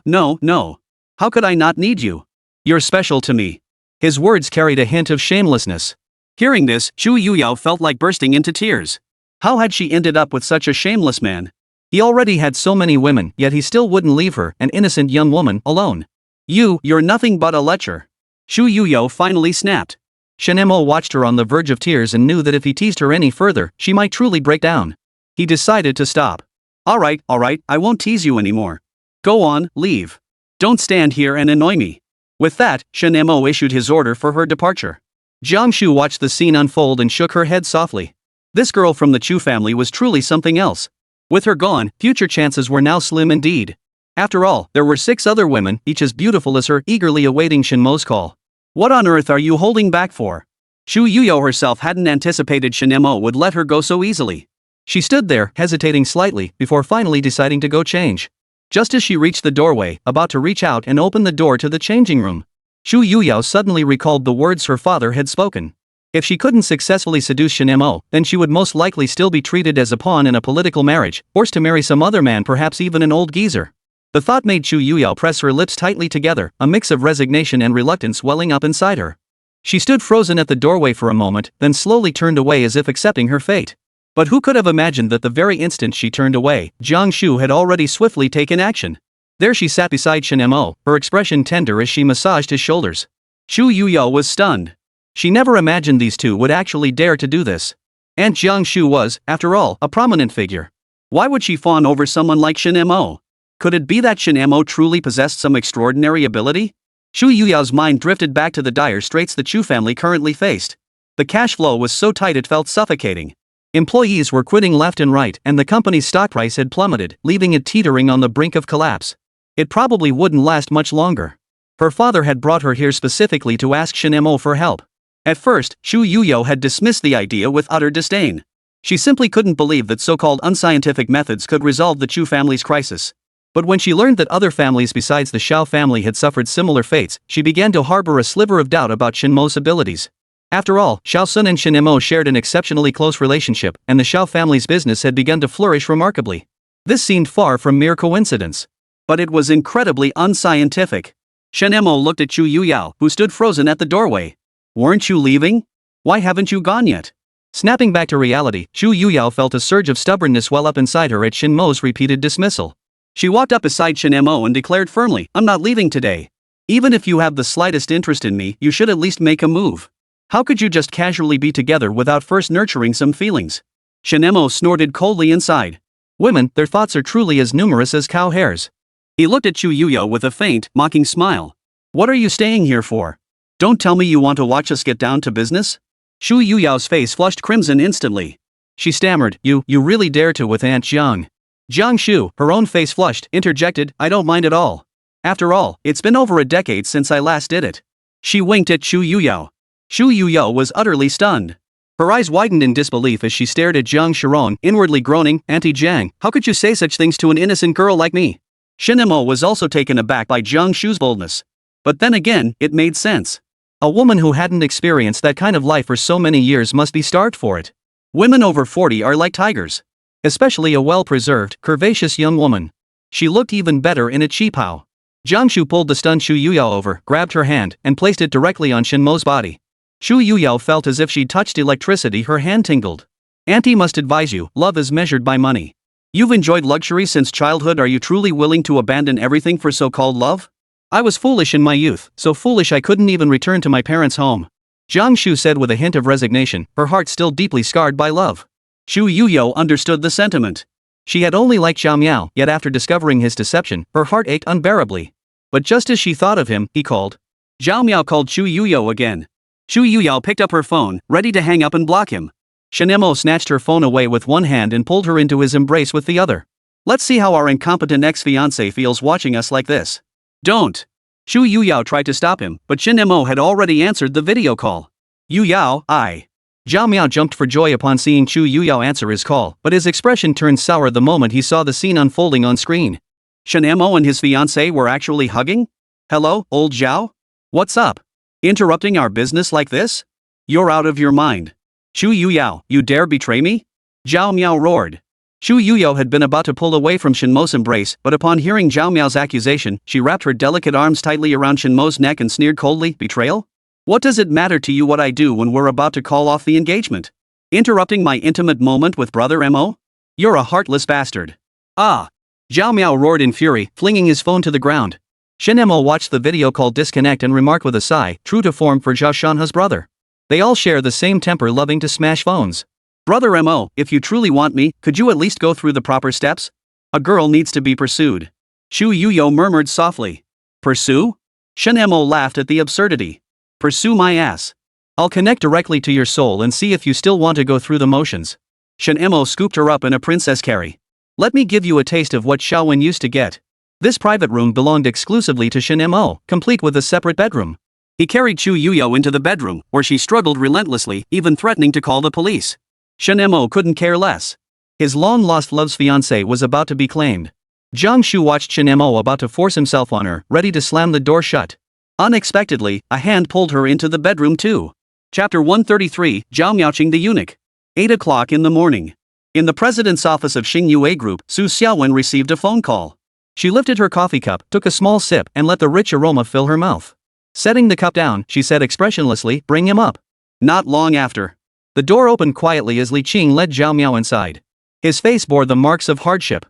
How could I not need you? You're special to me." His words carried a hint of shamelessness. Hearing this, Chu Yuyao felt like bursting into tears. How had she ended up with such a shameless man? He already had so many women, yet he still wouldn't leave her, an innocent young woman, alone. You're nothing but a lecher." Chu Yuyao finally snapped. Shen Mo watched her on the verge of tears and knew that if he teased her any further, she might truly break down. He decided to stop. Alright, I won't tease you anymore. Go on, leave. Don't stand here and annoy me." With that, Shen Mo issued his order for her departure. Jiang Shu watched the scene unfold and shook her head softly. This girl from the Chu family was truly something else. With her gone, future chances were now slim indeed. After all, there were 6 other women, each as beautiful as her, eagerly awaiting Shen Mo's call. What on earth are you holding back for? Xu Yuyo herself hadn't anticipated Shen Mo would let her go so easily. She stood there, hesitating slightly, before finally deciding to go change. Just as she reached the doorway, about to reach out and open the door to the changing room, Xu Yuyo suddenly recalled the words her father had spoken. If she couldn't successfully seduce Shen Mo, then she would most likely still be treated as a pawn in a political marriage, forced to marry some other man, perhaps even an old geezer. The thought made Xu Yuyo press her lips tightly together, a mix of resignation and reluctance welling up inside her. She stood frozen at the doorway for a moment, then slowly turned away as if accepting her fate. But who could have imagined that the very instant she turned away, Jiang Shu had already swiftly taken action. There she sat beside Shen Mo, her expression tender as she massaged his shoulders. Xu Yuyo was stunned. She never imagined these two would actually dare to do this. And Jiang Shu was, after all, a prominent figure. Why would she fawn over someone like Shen Mo? Could it be that Shen Mo truly possessed some extraordinary ability? Xu Yuyao's mind drifted back to the dire straits the Chu family currently faced. The cash flow was so tight it felt suffocating. Employees were quitting left and right, and the company's stock price had plummeted, leaving it teetering on the brink of collapse. It probably wouldn't last much longer. Her father had brought her here specifically to ask Shen Mo for help. At first, Xu Yuyo had dismissed the idea with utter disdain. She simply couldn't believe that so-called unscientific methods could resolve the Chu family's crisis. But when she learned that other families besides the Xiao family had suffered similar fates, she began to harbor a sliver of doubt about Shen Mo's abilities. After all, Xiao Sun and Shen Mo shared an exceptionally close relationship, and the Xiao family's business had begun to flourish remarkably. This seemed far from mere coincidence. But it was incredibly unscientific. Shen Mo looked at Xu Yuyo, who stood frozen at the doorway. Weren't you leaving? Why haven't you gone yet? Snapping back to reality, Xu Yuyo felt a surge of stubbornness well up inside her at Shen Mo's repeated dismissal. She walked up beside Shen Mo and declared firmly, "I'm not leaving today. Even if you have the slightest interest in me, you should at least make a move. How could you just casually be together without first nurturing some feelings?" Shen Mo snorted coldly inside. Women, their thoughts are truly as numerous as cow hairs. He looked at Xu Yuyo with a faint, mocking smile. "What are you staying here for? Don't tell me you want to watch us get down to business?" Xu Yuyo's face flushed crimson instantly. She stammered, You really dare to with Aunt Jiang." Jiang Shu, her own face flushed, interjected, "I don't mind at all. After all, it's been over a decade since I last did it." She winked at Xu Yuyo. Xu Yuyo was utterly stunned. Her eyes widened in disbelief as she stared at Jiang Shiron, inwardly groaning, "Auntie Jiang, how could you say such things to an innocent girl like me?" Shen Mo was also taken aback by Jiang Shu's boldness. But then again, it made sense. A woman who hadn't experienced that kind of life for so many years must be starved for it. Women over 40 are like tigers. Especially a well-preserved, curvaceous young woman. She looked even better in a cheapao. Jiang Shu pulled the stunned Xu Yuyo over, grabbed her hand, and placed it directly on Shen Mo's body. Xu Yuyo felt as if she'd touched electricity. Her hand tingled. "Auntie must advise you, love is measured by money. You've enjoyed luxury since childhood. Are you truly willing to abandon everything for so-called love?" "I was foolish in my youth, so foolish I couldn't even return to my parents' home," Jiang Shu said with a hint of resignation, her heart still deeply scarred by love. Xu Yuyo understood the sentiment. She had only liked Zhao Miao, yet after discovering his deception, her heart ached unbearably. But just as she thought of him, he called. Zhao Miao called Xu Yuyo again. Xu Yuyo picked up her phone, ready to hang up and block him. Shen Mo snatched her phone away with one hand and pulled her into his embrace with the other. "Let's see how our incompetent ex-fiancé feels watching us like this." "Don't." Xu Yuyo tried to stop him, but Shen Mo had already answered the video call. "Yuyao, I." Zhao Miao jumped for joy upon seeing Xu Yuyo answer his call, but his expression turned sour the moment he saw the scene unfolding on screen. Shen Mo and his fiancée were actually hugging? "Hello, old Zhao? What's up? Interrupting our business like this? You're out of your mind. Xu Yuyo, you dare betray me?" Zhao Miao roared. Xu Yuyo had been about to pull away from Shen Mo's embrace, but upon hearing Zhao Miao's accusation, she wrapped her delicate arms tightly around Shen Mo's neck and sneered coldly, "Betrayal? What does it matter to you what I do when we're about to call off the engagement? Interrupting my intimate moment with brother Mo? You're a heartless bastard." "Ah!" Zhao Miao roared in fury, flinging his phone to the ground. Shen Mo watched the video call disconnect and remarked with a sigh, true to form for Zhao Shanhe's brother. They all share the same temper, loving to smash phones. "Brother Mo, if you truly want me, could you at least go through the proper steps? A girl needs to be pursued." Xu Yuyo murmured softly. "Pursue?" Shen Mo laughed at the absurdity. "Pursue my ass. I'll connect directly to your soul and see if you still want to go through the motions." Shen Mo scooped her up in a princess carry. Let me give you a taste of what Xiaowen used to get. This private room belonged exclusively to Shen Mo, complete with a separate bedroom. He carried Chu Yuyo into the bedroom, where she struggled relentlessly, even threatening to call the police. Shen Mo couldn't care less. His long-lost love's fiancée was about to be claimed. Jiang Shu watched Shen Mo about to force himself on her, ready to slam the door shut. Unexpectedly, a hand pulled her into the bedroom too. Chapter 133, Zhao Miaoqing the Eunuch. 8 o'clock in the morning. In the president's office of Xingyue Group, Su Xiaowen received a phone call. She lifted her coffee cup, took a small sip, and let the rich aroma fill her mouth. Setting the cup down, she said expressionlessly, "Bring him up." Not long after. The door opened quietly as Li Qing led Zhao Miao inside. His face bore the marks of hardship.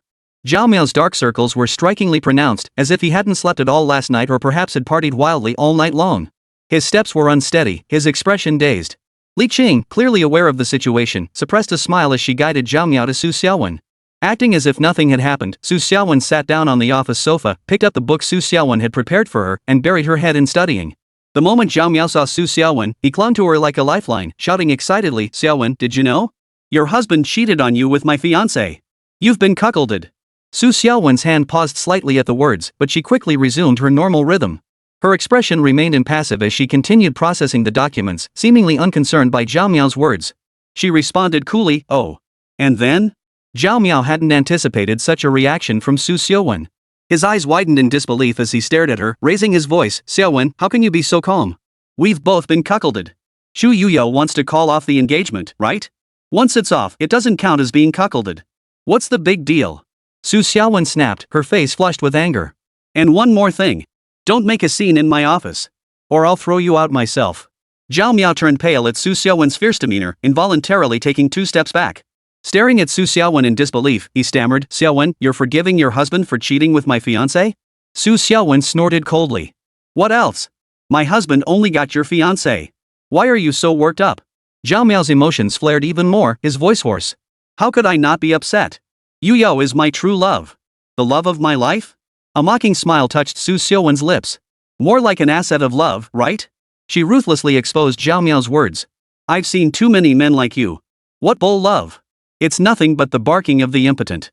Zhao Miao's dark circles were strikingly pronounced, as if he hadn't slept at all last night or perhaps had partied wildly all night long. His steps were unsteady, his expression dazed. Li Qing, clearly aware of the situation, suppressed a smile as she guided Zhao Miao to Su Xiaowen. Acting as if nothing had happened, Su Xiaowen sat down on the office sofa, picked up the book Su Xiaowen had prepared for her, and buried her head in studying. The moment Zhao Miao saw Su Xiaowen, he clung to her like a lifeline, shouting excitedly, "Xiaowen, did you know? Your husband cheated on you with my fiancé. You've been cuckolded." Su Xiaowen's hand paused slightly at the words, but she quickly resumed her normal rhythm. Her expression remained impassive as she continued processing the documents, seemingly unconcerned by Zhao Miao's words. She responded coolly, "Oh. And then?" Zhao Miao hadn't anticipated such a reaction from Su Xiaowen. His eyes widened in disbelief as he stared at her, raising his voice, "Xiaowen, how can you be so calm? We've both been cuckolded. Chu Yuyo wants to call off the engagement, right? Once it's off, it doesn't count as being cuckolded. What's the big deal?" Su Xiaowen snapped, her face flushed with anger. "And one more thing. Don't make a scene in my office. Or I'll throw you out myself." Zhao Miao turned pale at Su Xiaowen's fierce demeanor, involuntarily taking 2 steps back. Staring at Su Xiaowen in disbelief, he stammered, "Xiaowen, you're forgiving your husband for cheating with my fiancé?" Su Xiaowen snorted coldly. "What else? My husband only got your fiancé. Why are you so worked up?" Zhao Miao's emotions flared even more, his voice hoarse. "How could I not be upset? Yuyo is my true love. The love of my life?" A mocking smile touched Su Xiaowen's lips. "More like an asset of love, right?" She ruthlessly exposed Zhao Miao's words. "I've seen too many men like you. What bull love? It's nothing but the barking of the impotent."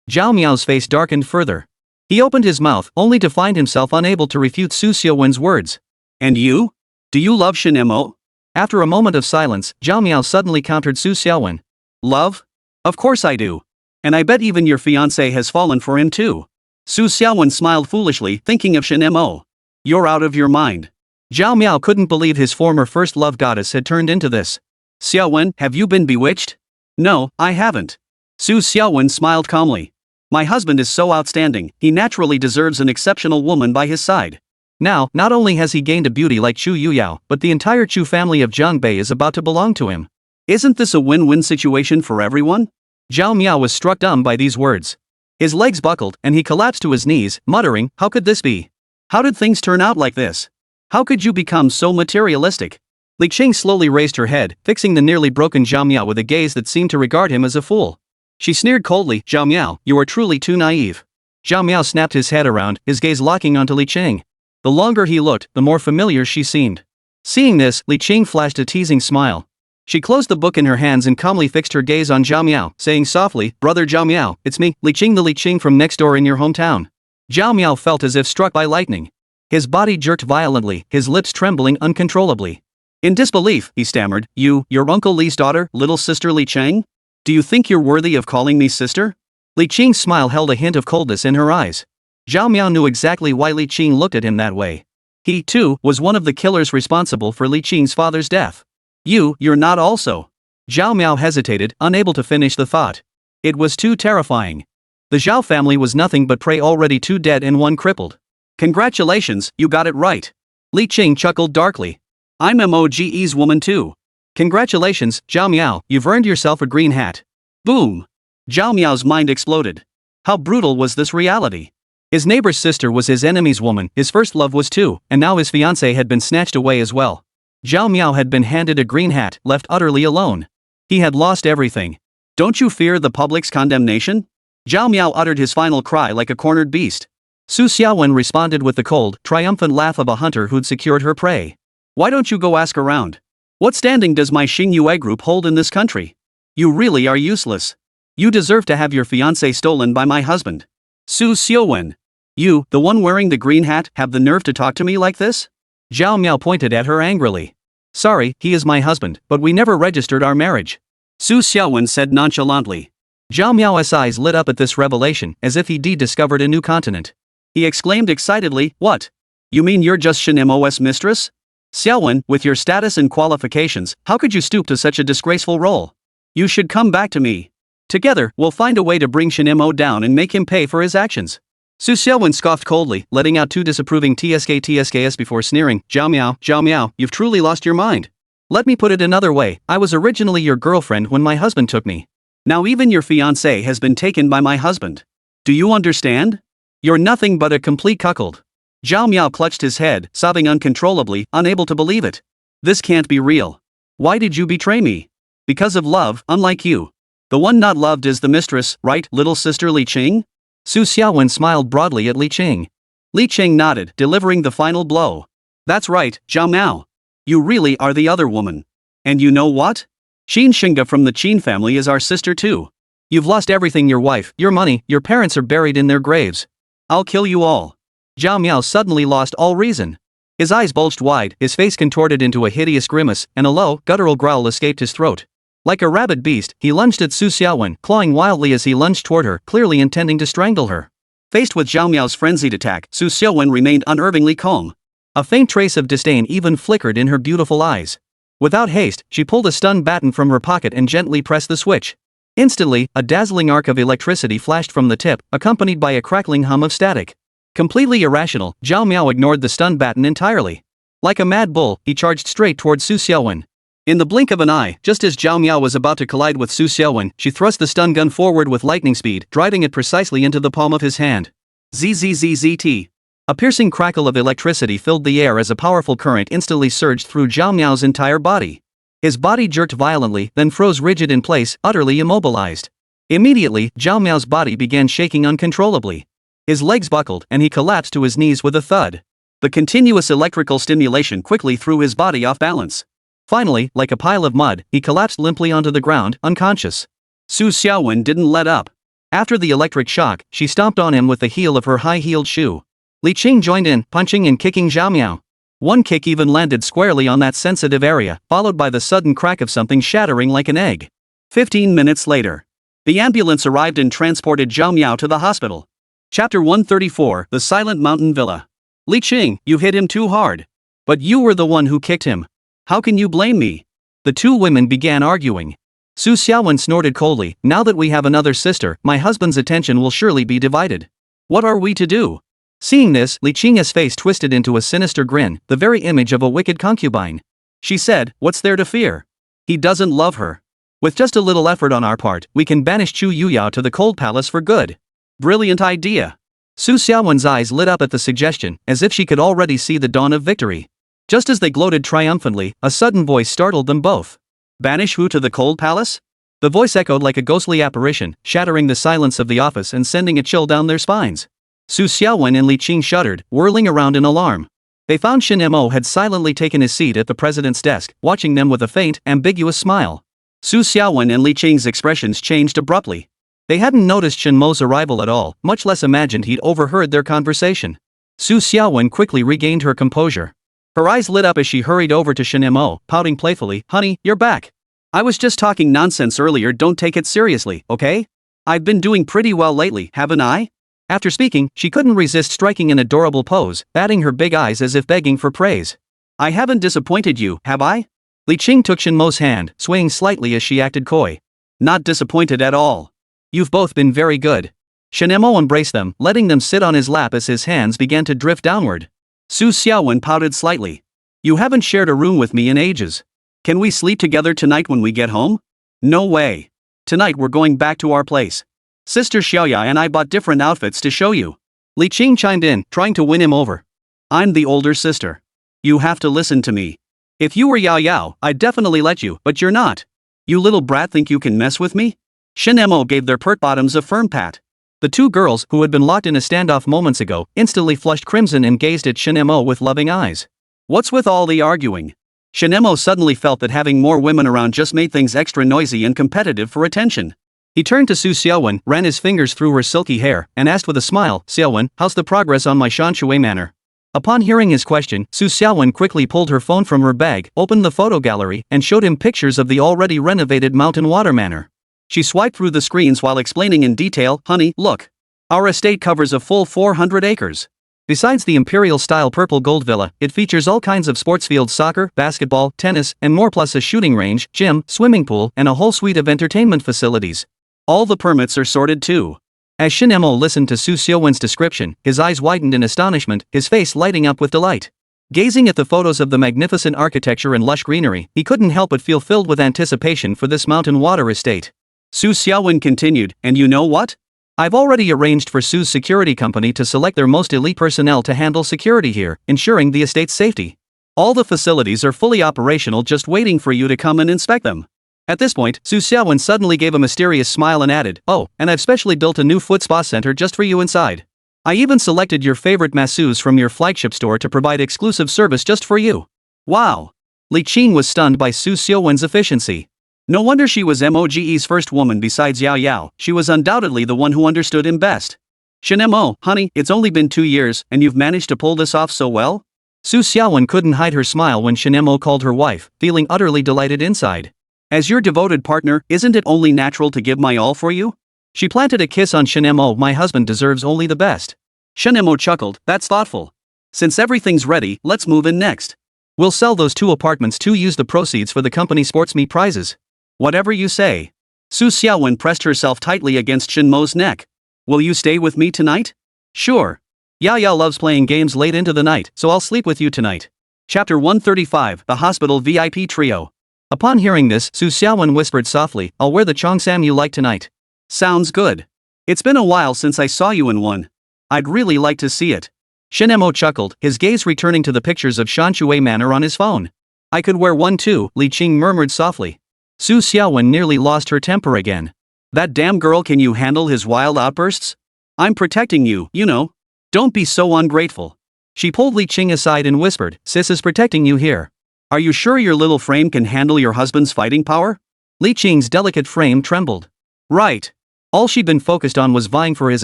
Zhao Miao's face darkened further. He opened his mouth, only to find himself unable to refute Su Xiaowen's words. "And you? Do you love Shen Mo?" After a moment of silence, Zhao Miao suddenly countered Su Xiaowen. "Love? Of course I do. And I bet even your fiancé has fallen for him too." Su Xiaowen smiled foolishly, thinking of Shen Mo. "You're out of your mind." Zhao Miao couldn't believe his former first love goddess had turned into this. "Xiaowen, have you been bewitched?" "No, I haven't." Su Xiaowen smiled calmly. "My husband is so outstanding, he naturally deserves an exceptional woman by his side. Now, not only has he gained a beauty like Chu Yuyao, but the entire Chu family of Jiangbei is about to belong to him. Isn't this a win-win situation for everyone?" Zhao Miao was struck dumb by these words. His legs buckled, and he collapsed to his knees, muttering, "How could this be? How did things turn out like this? How could you become so materialistic?" Li Qing slowly raised her head, fixing the nearly broken Zhao Miao with a gaze that seemed to regard him as a fool. She sneered coldly, "Zhao Miao, you are truly too naive." Zhao Miao snapped his head around, his gaze locking onto Li Qing. The longer he looked, the more familiar she seemed. Seeing this, Li Qing flashed a teasing smile. She closed the book in her hands and calmly fixed her gaze on Zhao Miao, saying softly, "Brother Zhao Miao, it's me, Li Qing, the Li Qing from next door in your hometown." Zhao Miao felt as if struck by lightning. His body jerked violently, his lips trembling uncontrollably. In disbelief, he stammered, your Uncle Li's daughter, little sister Li Cheng? Do you think you're worthy of calling me sister?" Li Qing's smile held a hint of coldness in her eyes. Zhao Miao knew exactly why Li Qing looked at him that way. He, too, was one of the killers responsible for Li Qing's father's death. You're not also." Zhao Miao hesitated, unable to finish the thought. It was too terrifying. The Zhao family was nothing but prey, already 2 dead and 1 crippled. "Congratulations, you got it right." Li Qing chuckled darkly. "I'm MOGE's woman too. Congratulations, Zhao Miao, you've earned yourself a green hat." Boom! Zhao Miao's mind exploded. How brutal was this reality? His neighbor's sister was his enemy's woman, his first love was too, and now his fiancée had been snatched away as well. Zhao Miao had been handed a green hat, left utterly alone. He had lost everything. "Don't you fear the public's condemnation?" Zhao Miao uttered his final cry like a cornered beast. Su Xiaowen responded with the cold, triumphant laugh of a hunter who'd secured her prey. "Why don't you go ask around? What standing does my Xingyue group hold in this country? You really are useless. You deserve to have your fiancé stolen by my husband. Xiaowen. You, the one wearing the green hat, have the nerve to talk to me like this? Zhao Miao pointed at her angrily. Sorry, he is my husband, but we never registered our marriage. Xiaowen said nonchalantly. Zhao Miao's eyes lit up at this revelation, as if he discovered a new continent. He exclaimed excitedly, What? You mean you're just Shen Mo's mistress? Xiaowen, with your status and qualifications, how could you stoop to such a disgraceful role? You should come back to me. Together, we'll find a way to bring Shen Mo down and make him pay for his actions. Xiaowen scoffed coldly, letting out two disapproving tsks before sneering, Zhao Miao, you've truly lost your mind. Let me put it another way, I was originally your girlfriend when my husband took me. Now even your fiancé has been taken by my husband. Do you understand? You're nothing but a complete cuckold. Zhao Miao clutched his head, sobbing uncontrollably, unable to believe it. This can't be real. Why did you betray me? Because of love, unlike you. The one not loved is the mistress, right, little sister Li Qing? Xiaowen smiled broadly at Li Qing. Li Qing nodded, delivering the final blow. That's right, Zhao Miao. You really are the other woman. And you know what? Qin Shinga from the Qin family is our sister too. You've lost everything, your wife, your money, your parents are buried in their graves. I'll kill you all. Zhao Miao suddenly lost all reason. His eyes bulged wide, his face contorted into a hideous grimace, and a low, guttural growl escaped his throat. Like a rabid beast, he lunged at Xiaowen, clawing wildly as he lunged toward her, clearly intending to strangle her. Faced with Zhao Miao's frenzied attack, Xiaowen remained unervingly calm. A faint trace of disdain even flickered in her beautiful eyes. Without haste, she pulled a stun baton from her pocket and gently pressed the switch. Instantly, a dazzling arc of electricity flashed from the tip, accompanied by a crackling hum of static. Completely irrational, Zhao Miao ignored the stun baton entirely. Like a mad bull, he charged straight towards Xiaowen. In the blink of an eye, just as Zhao Miao was about to collide with Xiaowen, she thrust the stun gun forward with lightning speed, driving it precisely into the palm of his hand. ZZZZT. A piercing crackle of electricity filled the air as a powerful current instantly surged through Zhao Miao's entire body. His body jerked violently, then froze rigid in place, utterly immobilized. Immediately, Zhao Miao's body began shaking uncontrollably. His legs buckled, and he collapsed to his knees with a thud. The continuous electrical stimulation quickly threw his body off balance. Finally, like a pile of mud, he collapsed limply onto the ground, unconscious. Xiaowen didn't let up. After the electric shock, she stomped on him with the heel of her high-heeled shoe. Li Qing joined in, punching and kicking Zhao Miao. One kick even landed squarely on that sensitive area, followed by the sudden crack of something shattering like an egg. 15 minutes later. The ambulance arrived and transported Zhao Miao to the hospital. Chapter 134, The Silent Mountain Villa. Li Qing, you hit him too hard. But you were the one who kicked him. How can you blame me? The two women began arguing. Xiaowen snorted coldly, now that we have another sister, my husband's attention will surely be divided. What are we to do? Seeing this, Li Qing's face twisted into a sinister grin, the very image of a wicked concubine. She said, what's there to fear? He doesn't love her. With just a little effort on our part, we can banish Chu Yuyao to the Cold Palace for good. Brilliant idea. Xiaowen's eyes lit up at the suggestion, as if she could already see the dawn of victory. Just as they gloated triumphantly, a sudden voice startled them both. Banish who to the Cold Palace? The voice echoed like a ghostly apparition, shattering the silence of the office and sending a chill down their spines. Xiaowen and Li Qing shuddered, whirling around in alarm. They found Shen Mo had silently taken his seat at the president's desk, watching them with a faint, ambiguous smile. Xiaowen and Li Qing's expressions changed abruptly. They hadn't noticed Shen Mo's arrival at all, much less imagined he'd overheard their conversation. Xiaowen quickly regained her composure. Her eyes lit up as she hurried over to Shen Mo, pouting playfully, honey, you're back. I was just talking nonsense earlier, don't take it seriously, okay? I've been doing pretty well lately, haven't I? After speaking, she couldn't resist striking an adorable pose, batting her big eyes as if begging for praise. I haven't disappointed you, have I? Li Qing took Shen Mo's hand, swaying slightly as she acted coy. Not disappointed at all. You've both been very good. Shen Mo embraced them, letting them sit on his lap as his hands began to drift downward. Xiaowen pouted slightly. You haven't shared a room with me in ages. Can we sleep together tonight when we get home? No way. Tonight we're going back to our place. Sister Xiaoya and I bought different outfits to show you. Li Qing chimed in, trying to win him over. I'm the older sister. You have to listen to me. If you were Yao Yao, I'd definitely let you, but you're not. You little brat think you can mess with me? Shen Mo gave their pert bottoms a firm pat. The two girls, who had been locked in a standoff moments ago, instantly flushed crimson and gazed at Shen Mo with loving eyes. What's with all the arguing? Shen Mo suddenly felt that having more women around just made things extra noisy and competitive for attention. He turned to Xiaowen, ran his fingers through her silky hair, and asked with a smile, "Xiaowen, how's the progress on my Shanshui manor?" Upon hearing his question, Xiaowen quickly pulled her phone from her bag, opened the photo gallery, and showed him pictures of the already renovated Mountain Water Manor. She swiped through the screens while explaining in detail, "Honey, look. Our estate covers a full 400 acres. Besides the imperial-style purple gold villa, it features all kinds of sports fields, soccer, basketball, tennis, and more, plus a shooting range, gym, swimming pool, and a whole suite of entertainment facilities. All the permits are sorted too." As Shen Mo listened to Xiaowen's description, his eyes widened in astonishment, his face lighting up with delight. Gazing at the photos of the magnificent architecture and lush greenery, he couldn't help but feel filled with anticipation for this mountain water estate. Xiaowen continued, "And you know what? I've already arranged for Su's security company to select their most elite personnel to handle security here, ensuring the estate's safety. All the facilities are fully operational, just waiting for you to come and inspect them." At this point, Xiaowen suddenly gave a mysterious smile and added, "Oh, and I've specially built a new foot spa center just for you inside. I even selected your favorite masseuse from your flagship store to provide exclusive service just for you." Wow! Li Qing was stunned by Xiaowen's efficiency. No wonder she was Moge's first woman besides Yao Yao, she was undoubtedly the one who understood him best. "Shen Mo, honey, it's only been 2 years, and you've managed to pull this off so well?" Xiaowen couldn't hide her smile when Shen Mo called her wife, feeling utterly delighted inside. "As your devoted partner, isn't it only natural to give my all for you?" She planted a kiss on Shen Mo. "My husband deserves only the best." Shen Mo chuckled, "That's thoughtful. Since everything's ready, let's move in next. We'll sell those 2 apartments to use the proceeds for the company sports meet prizes." "Whatever you say." Xiaowen pressed herself tightly against Shen Mo's neck. "Will you stay with me tonight?" "Sure. Yao Yao loves playing games late into the night, so I'll sleep with you tonight." Chapter 135, The Hospital VIP Trio. Upon hearing this, Xiaowen whispered softly, "I'll wear the cheongsam you like tonight." "Sounds good. It's been a while since I saw you in one. I'd really like to see it." Shen Mo chuckled, his gaze returning to the pictures of Shanshui Manor on his phone. "I could wear one too," Li Qing murmured softly. Xiaowen nearly lost her temper again. "That damn girl, can you handle his wild outbursts? I'm protecting you, you know. Don't be so ungrateful." She pulled Li Qing aside and whispered, "Sis is protecting you here. Are you sure your little frame can handle your husband's fighting power?" Li Qing's delicate frame trembled. Right. All she'd been focused on was vying for his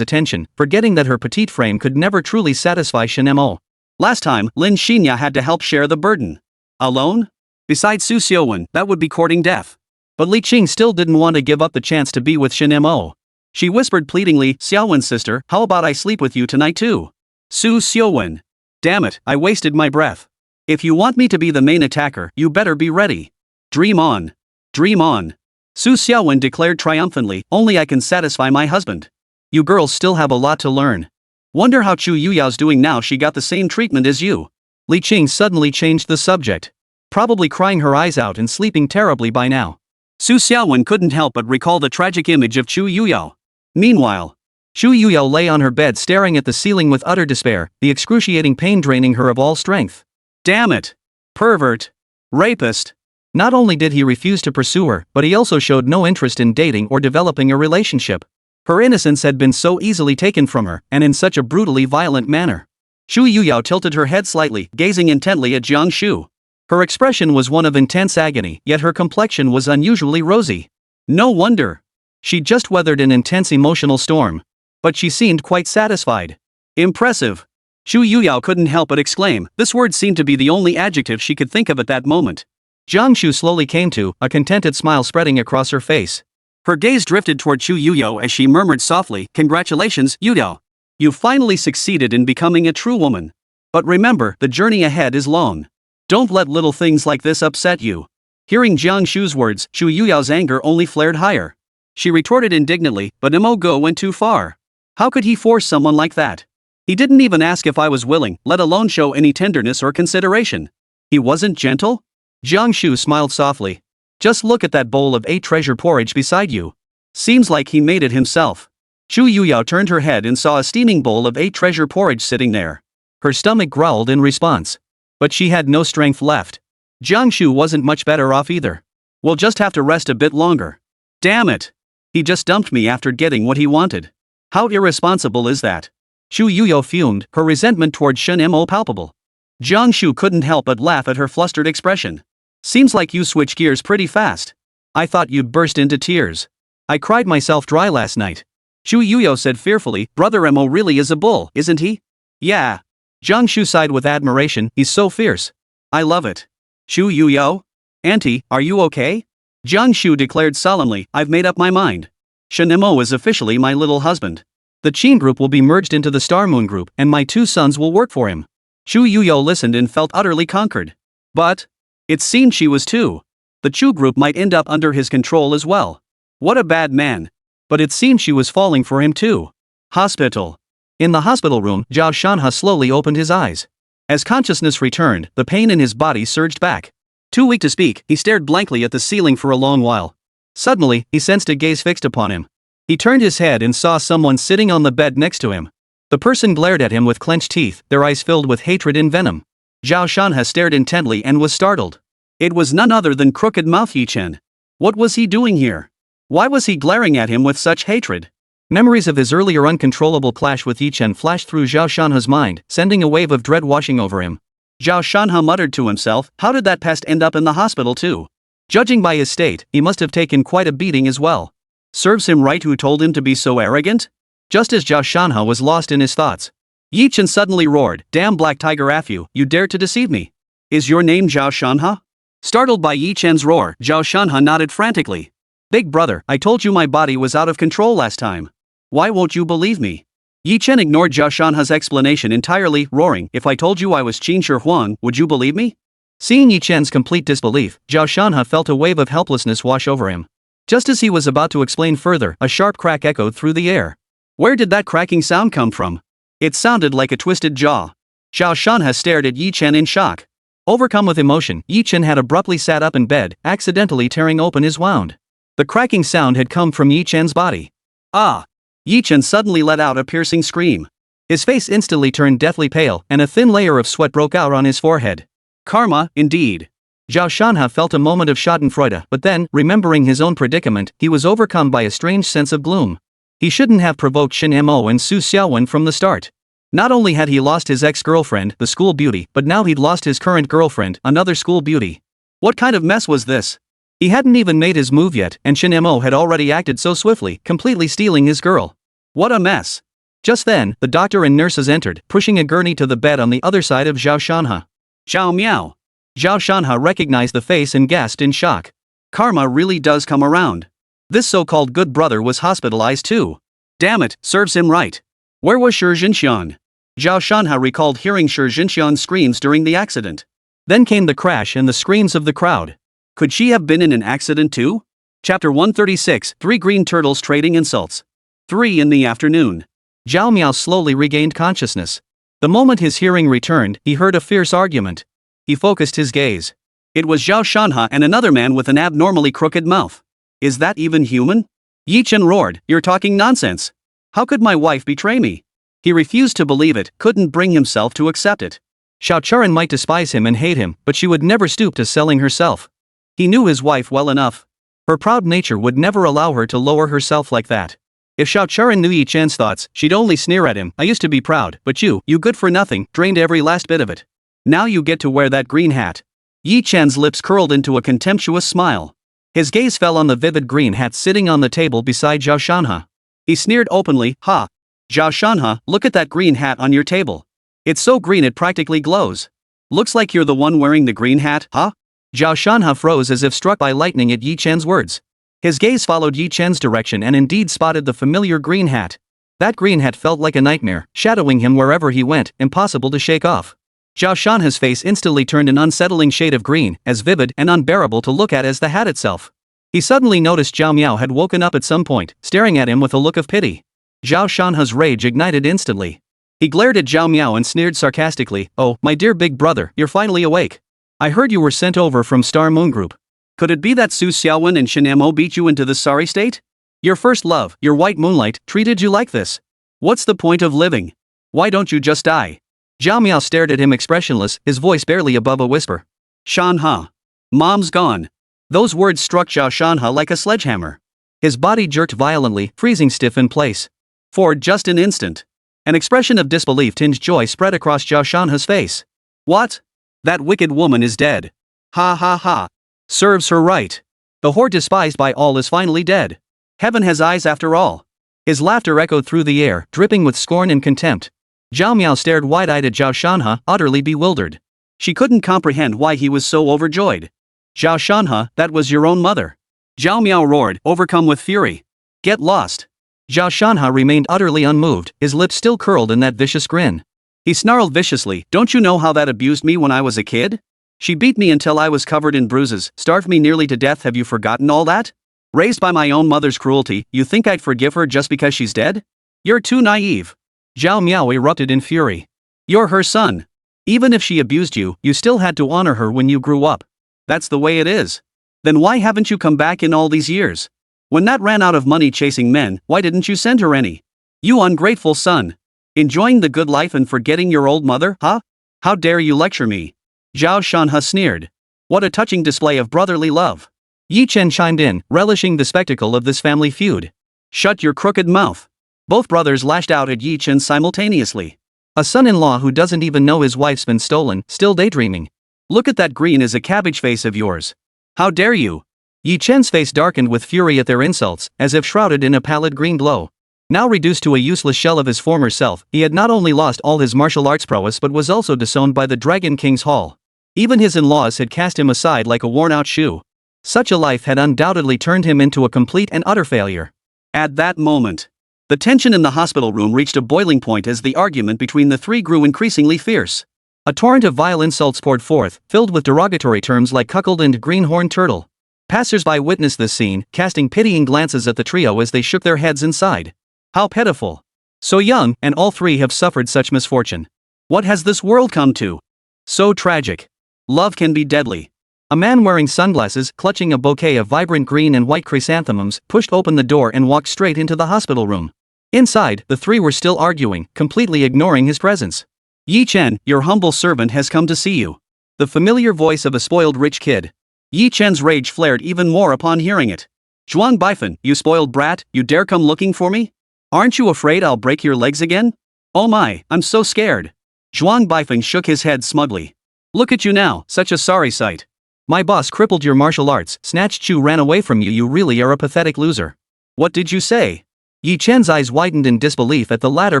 attention, forgetting that her petite frame could never truly satisfy Shen Mo. Last time, Lin Xinya had to help share the burden. Alone? Besides Xiaowen, that would be courting death. But Li Qing still didn't want to give up the chance to be with Shen Mo. She whispered pleadingly, "Xiaowen's sister, how about I sleep with you tonight too?" Xiaowen. Damn it, I wasted my breath. "If you want me to be the main attacker, you better be ready. Dream on. Dream on." Xiaowen declared triumphantly, "Only I can satisfy my husband. You girls still have a lot to learn. Wonder how Chu Yuyao's doing now she got the same treatment as you." Li Qing suddenly changed the subject. Probably crying her eyes out and sleeping terribly by now. Xiaowen couldn't help but recall the tragic image of Chu Yuyao. Meanwhile, Chu Yuyao lay on her bed staring at the ceiling with utter despair, the excruciating pain draining her of all strength. Damn it! Pervert! Rapist! Not only did he refuse to pursue her, but he also showed no interest in dating or developing a relationship. Her innocence had been so easily taken from her, and in such a brutally violent manner. Chu Yuyao tilted her head slightly, gazing intently at Jiang Shu. Her expression was one of intense agony, yet her complexion was unusually rosy. No wonder. She'd just weathered an intense emotional storm. But she seemed quite satisfied. Impressive. Chu Yuyao couldn't help but exclaim. This word seemed to be the only adjective she could think of at that moment. Jiang Shu slowly came to, a contented smile spreading across her face. Her gaze drifted toward Chu Yuyao as she murmured softly, "Congratulations, Yuyao. You finally succeeded in becoming a true woman. But remember, the journey ahead is long. Don't let little things like this upset you." Hearing Jiang Shu's words, Chu Yuyao's anger only flared higher. She retorted indignantly, "But Mo went too far. How could he force someone like that? He didn't even ask if I was willing, let alone show any tenderness or consideration. He wasn't gentle?" Jiang Shu smiled softly. "Just look at that bowl of 8 treasure porridge beside you. Seems like he made it himself." Chu Yuyao turned her head and saw a steaming bowl of 8 treasure porridge sitting there. Her stomach growled in response. But she had no strength left. Jiang Shu wasn't much better off either. "We'll just have to rest a bit longer. Damn it! He just dumped me after getting what he wanted. How irresponsible is that?" Chu Yuyao fumed, her resentment toward Shen Mo palpable. Jiang Shu couldn't help but laugh at her flustered expression. Seems like you switch gears pretty fast. I thought you'd burst into tears. I cried myself dry last night. Chu Yuyo said fearfully, Brother Mo really is a bull, isn't he? Yeah. Zhang Shu sighed with admiration, he's so fierce. I love it. Chu Yuyo? Auntie, are you okay? Zhang Shu declared solemnly, I've made up my mind. Shen Mo is officially my little husband. The Qin group will be merged into the Star Moon group, and my 2 sons will work for him. Chu Yuyo listened and felt utterly conquered. But it seemed she was too. The Chu group might end up under his control as well. What a bad man. But it seemed she was falling for him too. Hospital. In the hospital room, Zhao Shanhe slowly opened his eyes. As consciousness returned, the pain in his body surged back. Too weak to speak, he stared blankly at the ceiling for a long while. Suddenly, he sensed a gaze fixed upon him. He turned his head and saw someone sitting on the bed next to him. The person glared at him with clenched teeth, their eyes filled with hatred and venom. Zhao Shanhe stared intently and was startled. It was none other than Crooked Mouth Yichen. What was he doing here? Why was he glaring at him with such hatred? Memories of his earlier uncontrollable clash with Yichen flashed through Zhao Shanhe's mind, sending a wave of dread washing over him. Zhao Shanhe muttered to himself, how did that pest end up in the hospital too? Judging by his state, he must have taken quite a beating as well. Serves him right who told him to be so arrogant? Just as Zhao Shanhe was lost in his thoughts, Yichen suddenly roared, damn black tiger Afu, you dare to deceive me? Is your name Zhao Shanhe? Startled by Yichen's roar, Zhao Shanhe nodded frantically. Big brother, I told you my body was out of control last time. Why won't you believe me? Yichen ignored Zhao Shanhe's explanation entirely, roaring, if I told you I was Qin Shi Huang, would you believe me? Seeing Yichen's complete disbelief, Zhao Shanhe felt a wave of helplessness wash over him. Just as he was about to explain further, a sharp crack echoed through the air. Where did that cracking sound come from? It sounded like a twisted jaw. Zhao Shanhe stared at Yichen in shock. Overcome with emotion, Yichen had abruptly sat up in bed, accidentally tearing open his wound. The cracking sound had come from Yichen's body. Ah! Yichen suddenly let out a piercing scream. His face instantly turned deathly pale, and a thin layer of sweat broke out on his forehead. Karma, indeed. Zhao Shanhe felt a moment of schadenfreude, but then, remembering his own predicament, he was overcome by a strange sense of gloom. He shouldn't have provoked Shen Mo and Su Xiaowen from the start. Not only had he lost his ex-girlfriend, the school beauty, but now he'd lost his current girlfriend, another school beauty. What kind of mess was this? He hadn't even made his move yet, and Shen Mo had already acted so swiftly, completely stealing his girl. What a mess. Just then, the doctor and nurses entered, pushing a gurney to the bed on the other side of Zhao Shanhe. Zhao Miao. Zhao Shanhe recognized the face and gasped in shock. Karma really does come around. This so-called good brother was hospitalized too. Damn it, serves him right. Where was Shi Jinxian? Zhao Shanhe recalled hearing Shi Jinxian's screams during the accident. Then came the crash and the screams of the crowd. Could she have been in an accident too? Chapter 136, 3 Green Turtles Trading Insults. 3 in the afternoon. Zhao Miao slowly regained consciousness. The moment his hearing returned, he heard a fierce argument. He focused his gaze. It was Zhao Shanhe and another man with an abnormally crooked mouth. Is that even human? Yichen roared, you're talking nonsense. How could my wife betray me? He refused to believe it, couldn't bring himself to accept it. Xiaowen might despise him and hate him, but she would never stoop to selling herself. He knew his wife well enough. Her proud nature would never allow her to lower herself like that. If Xiaowen knew Yichen's thoughts, she'd only sneer at him. I used to be proud, but you good for nothing, drained every last bit of it. Now you get to wear that green hat. Yichen's lips curled into a contemptuous smile. His gaze fell on the vivid green hat sitting on the table beside Zhao Shanhe. He sneered openly, ha! Zhao Shanhe, look at that green hat on your table. It's so green it practically glows. Looks like you're the one wearing the green hat, huh? Zhao Shanhe froze as if struck by lightning at Yichen's words. His gaze followed Yichen's direction and indeed spotted the familiar green hat. That green hat felt like a nightmare, shadowing him wherever he went, impossible to shake off. Zhao Shanhe's face instantly turned an unsettling shade of green, as vivid and unbearable to look at as the hat itself. He suddenly noticed Zhao Miao had woken up at some point, staring at him with a look of pity. Zhao Shanhe's rage ignited instantly. He glared at Zhao Miao and sneered sarcastically, oh, my dear big brother, you're finally awake. I heard you were sent over from Star Moon Group. Could it be that Su Xiaowen and Shen Mo beat you into this sorry state? Your first love, your white moonlight, treated you like this. What's the point of living? Why don't you just die? Zhao Miao stared at him expressionless, his voice barely above a whisper. Shanhe. Mom's gone. Those words struck Zhao Shanhe like a sledgehammer. His body jerked violently, freezing stiff in place. For just an instant, an expression of disbelief-tinged joy spread across Zhao Shanhe's face. What? That wicked woman is dead. Ha ha ha. Serves her right. The whore despised by all is finally dead. Heaven has eyes after all. His laughter echoed through the air, dripping with scorn and contempt. Zhao Miao stared wide-eyed at Zhao Shanhe, utterly bewildered. She couldn't comprehend why he was so overjoyed. Zhao Shanhe, that was your own mother. Zhao Miao roared, overcome with fury. Get lost. Zhao Shanhe remained utterly unmoved, his lips still curled in that vicious grin. He snarled viciously, don't you know how that abused me when I was a kid? She beat me until I was covered in bruises, starved me nearly to death. Have you forgotten all that? Raised by my own mother's cruelty, you think I'd forgive her just because she's dead? You're too naive. Zhao Miao erupted in fury. You're her son. Even if she abused you, you still had to honor her when you grew up. That's the way it is. Then why haven't you come back in all these years? When Nat ran out of money chasing men, why didn't you send her any? You ungrateful son. Enjoying the good life and forgetting your old mother, huh? How dare you lecture me? Zhao Shanhe sneered. What a touching display of brotherly love. Yi Chen chimed in, relishing the spectacle of this family feud. Shut your crooked mouth. Both brothers lashed out at Yi Chen simultaneously. A son-in-law who doesn't even know his wife's been stolen, still daydreaming. Look at that green as a cabbage face of yours. How dare you? Yi Chen's face darkened with fury at their insults, as if shrouded in a pallid green glow. Now reduced to a useless shell of his former self, he had not only lost all his martial arts prowess but was also disowned by the Dragon King's Hall. Even his in-laws had cast him aside like a worn-out shoe. Such a life had undoubtedly turned him into a complete and utter failure. At that moment, the tension in the hospital room reached a boiling point as the argument between the three grew increasingly fierce. A torrent of vile insults poured forth, filled with derogatory terms like cuckold and greenhorn turtle. Passers-by witnessed this scene, casting pitying glances at the trio as they shook their heads inside. How pitiful. So young, and all three have suffered such misfortune. What has this world come to? So tragic. Love can be deadly. A man wearing sunglasses, clutching a bouquet of vibrant green and white chrysanthemums, pushed open the door and walked straight into the hospital room. Inside, the three were still arguing, completely ignoring his presence. Yi Chen, your humble servant has come to see you. The familiar voice of a spoiled rich kid. Yi Chen's rage flared even more upon hearing it. Zhuang Baifan, you spoiled brat, you dare come looking for me? Aren't you afraid I'll break your legs again? Oh my, I'm so scared. Zhuang Baifan shook his head smugly. Look at you now, such a sorry sight. My boss crippled your martial arts, snatched Chu ran away from you. You really are a pathetic loser. What did you say? Yi Chen's eyes widened in disbelief at the latter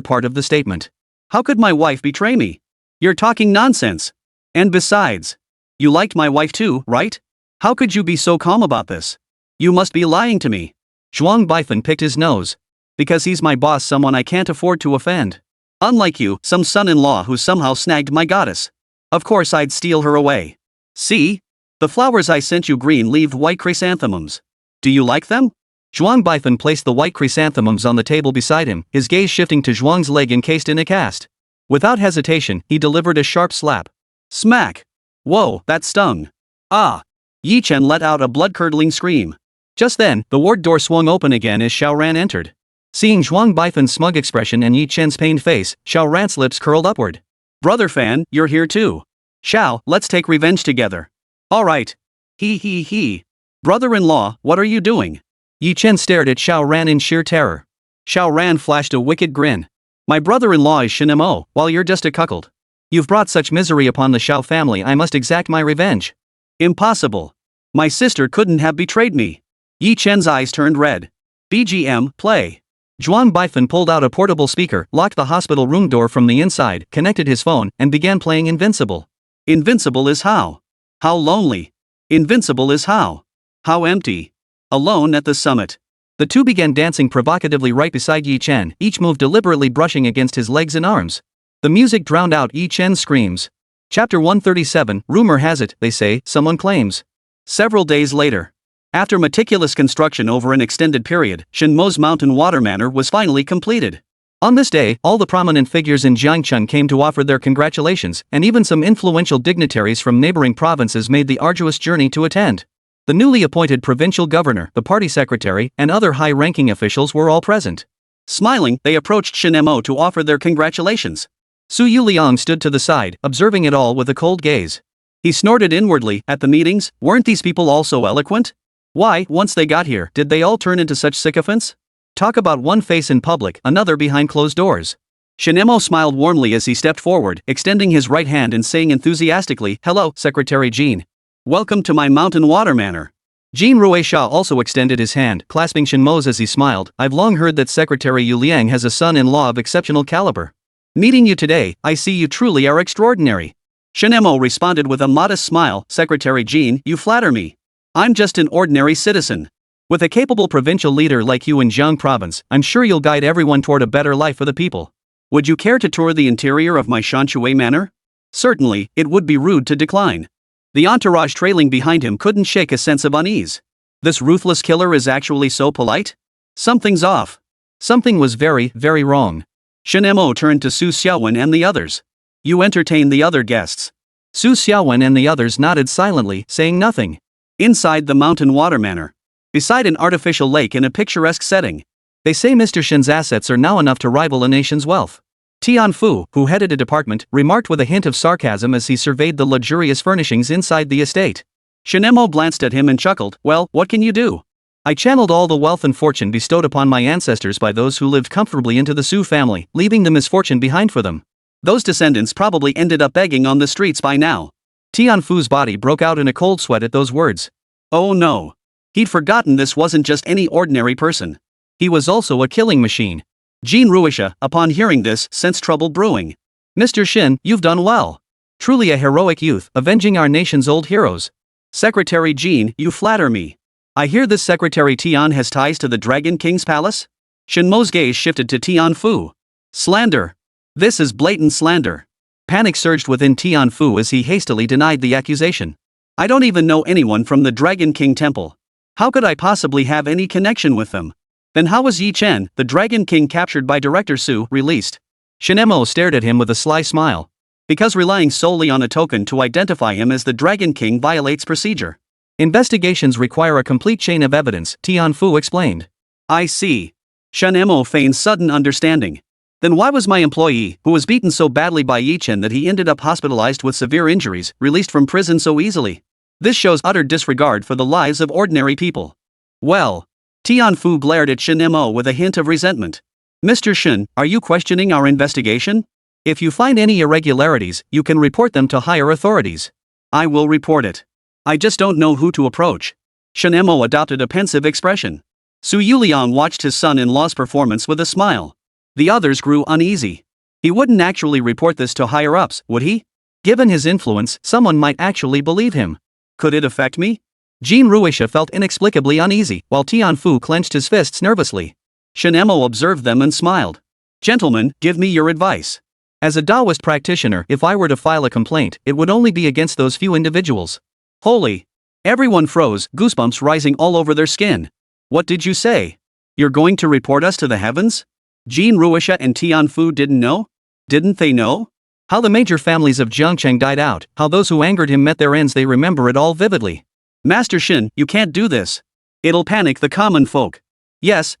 part of the statement. How could my wife betray me? You're talking nonsense. And besides, you liked my wife too, right? How could you be so calm about this? You must be lying to me. Zhuang Baifan picked his nose. Because he's my boss, someone I can't afford to offend. Unlike you, some son-in-law who somehow snagged my goddess. Of course I'd steal her away. See? The flowers I sent you green-leaved white chrysanthemums. Do you like them? Zhuang Baifan placed the white chrysanthemums on the table beside him, his gaze shifting to Zhuang's leg encased in a cast. Without hesitation, he delivered a sharp slap. Smack! Whoa, that stung. Ah! Yi Chen let out a blood-curdling scream. Just then, the ward door swung open again as Xiaowen entered. Seeing Zhuang Baifan's smug expression and Yi Chen's pained face, Xiaowen's lips curled upward. Brother Fan, you're here too. Xiao, let's take revenge together. Alright. He. Brother-in-law, what are you doing? Yi Chen stared at Xiaowen in sheer terror. Xiaowen flashed a wicked grin. My brother-in-law is Shen Mo, while you're just a cuckold. You've brought such misery upon the Xiao family, I must exact my revenge. Impossible. My sister couldn't have betrayed me. Yi Chen's eyes turned red. BGM, play. Zhuang Baifan pulled out a portable speaker, locked the hospital room door from the inside, connected his phone, and began playing Invincible. Invincible is how? How lonely. Invincible is how? How empty. Alone at the summit. The two began dancing provocatively right beside Yi Chen, each move deliberately brushing against his legs and arms. The music drowned out Yi Chen's screams. Chapter 137, rumor has it, they say, someone claims. Several days later. After meticulous construction over an extended period, Shen Mo's mountain water manor was finally completed. On this day, all the prominent figures in Jiangcheng came to offer their congratulations, and even some influential dignitaries from neighboring provinces made the arduous journey to attend. The newly appointed provincial governor, the party secretary, and other high-ranking officials were all present. Smiling, they approached Shen Mo to offer their congratulations. Su Yuliang stood to the side, observing it all with a cold gaze. He snorted inwardly, at the meetings, weren't these people all so eloquent? Why, once they got here, did they all turn into such sycophants? Talk about one face in public, another behind closed doors. Shen Mo smiled warmly as he stepped forward, extending his right hand and saying enthusiastically, "Hello, Secretary Jean. Welcome to my mountain water manor. Jean Ruisha also extended his hand, clasping Shen Mo's as he smiled. I've long heard that Secretary Yu Liang has a son-in-law of exceptional caliber. Meeting you today, I see you truly are extraordinary. Shen Mo responded with a modest smile. Secretary Jean, you flatter me. I'm just an ordinary citizen. With a capable provincial leader like you in Jiang Province, I'm sure you'll guide everyone toward a better life for the people. Would you care to tour the interior of my Shanshui manor? Certainly, it would be rude to decline. The entourage trailing behind him couldn't shake a sense of unease. This ruthless killer is actually so polite? Something's off. Something was very, very wrong. Shen Mo turned to Su Xiaowen and the others. You entertain the other guests. Su Xiaowen and the others nodded silently, saying nothing. Inside the mountain water manor, beside an artificial lake in a picturesque setting. They say Mr. Shen's assets are now enough to rival a nation's wealth. Tianfu, who headed a department, remarked with a hint of sarcasm as he surveyed the luxurious furnishings inside the estate. Shen Mo glanced at him and chuckled. Well, what can you do? I channeled all the wealth and fortune bestowed upon my ancestors by those who lived comfortably into the Su family, leaving the misfortune behind for them. Those descendants probably ended up begging on the streets by now. Tianfu's body broke out in a cold sweat at those words. Oh no. He'd forgotten this wasn't just any ordinary person. He was also a killing machine. Jean Ruisha, upon hearing this, sensed trouble brewing. Mr. Shen, you've done well. Truly a heroic youth, avenging our nation's old heroes. Secretary Jean, you flatter me. I hear this Secretary Tian has ties to the Dragon King's palace? Shen Mo's gaze shifted to Tianfu. Slander. This is blatant slander. Panic surged within Tianfu as he hastily denied the accusation. I don't even know anyone from the Dragon King Temple. How could I possibly have any connection with them? Then how was Yi Chen, the Dragon King captured by Director Su, released? Shen Mo stared at him with a sly smile. Because relying solely on a token to identify him as the Dragon King violates procedure. Investigations require a complete chain of evidence, Tianfu explained. I see. Shen Mo feigned sudden understanding. Then why was my employee, who was beaten so badly by Yi Chen that he ended up hospitalized with severe injuries, released from prison so easily? This shows utter disregard for the lives of ordinary people. Well. Tianfu glared at Shen Mo with a hint of resentment. Mr. Shen, are you questioning our investigation? If you find any irregularities, you can report them to higher authorities. I will report it. I just don't know who to approach. Shen Mo adopted a pensive expression. Su Yuliang watched his son-in-law's performance with a smile. The others grew uneasy. He wouldn't actually report this to higher-ups, would he? Given his influence, someone might actually believe him. Could it affect me? Jean Ruisha felt inexplicably uneasy, while Tianfu clenched his fists nervously. Shen Mo observed them and smiled. Gentlemen, give me your advice. As a Daoist practitioner, if I were to file a complaint, it would only be against those few individuals. Holy! Everyone froze, goosebumps rising all over their skin. What did you say? You're going to report us to the heavens? Jean Ruisha and Tianfu didn't know? Didn't they know? How the major families of Jiangcheng died out, how those who angered him met their ends, they remember it all vividly. Master Shen, you can't do this. It'll panic the common folk. Yes.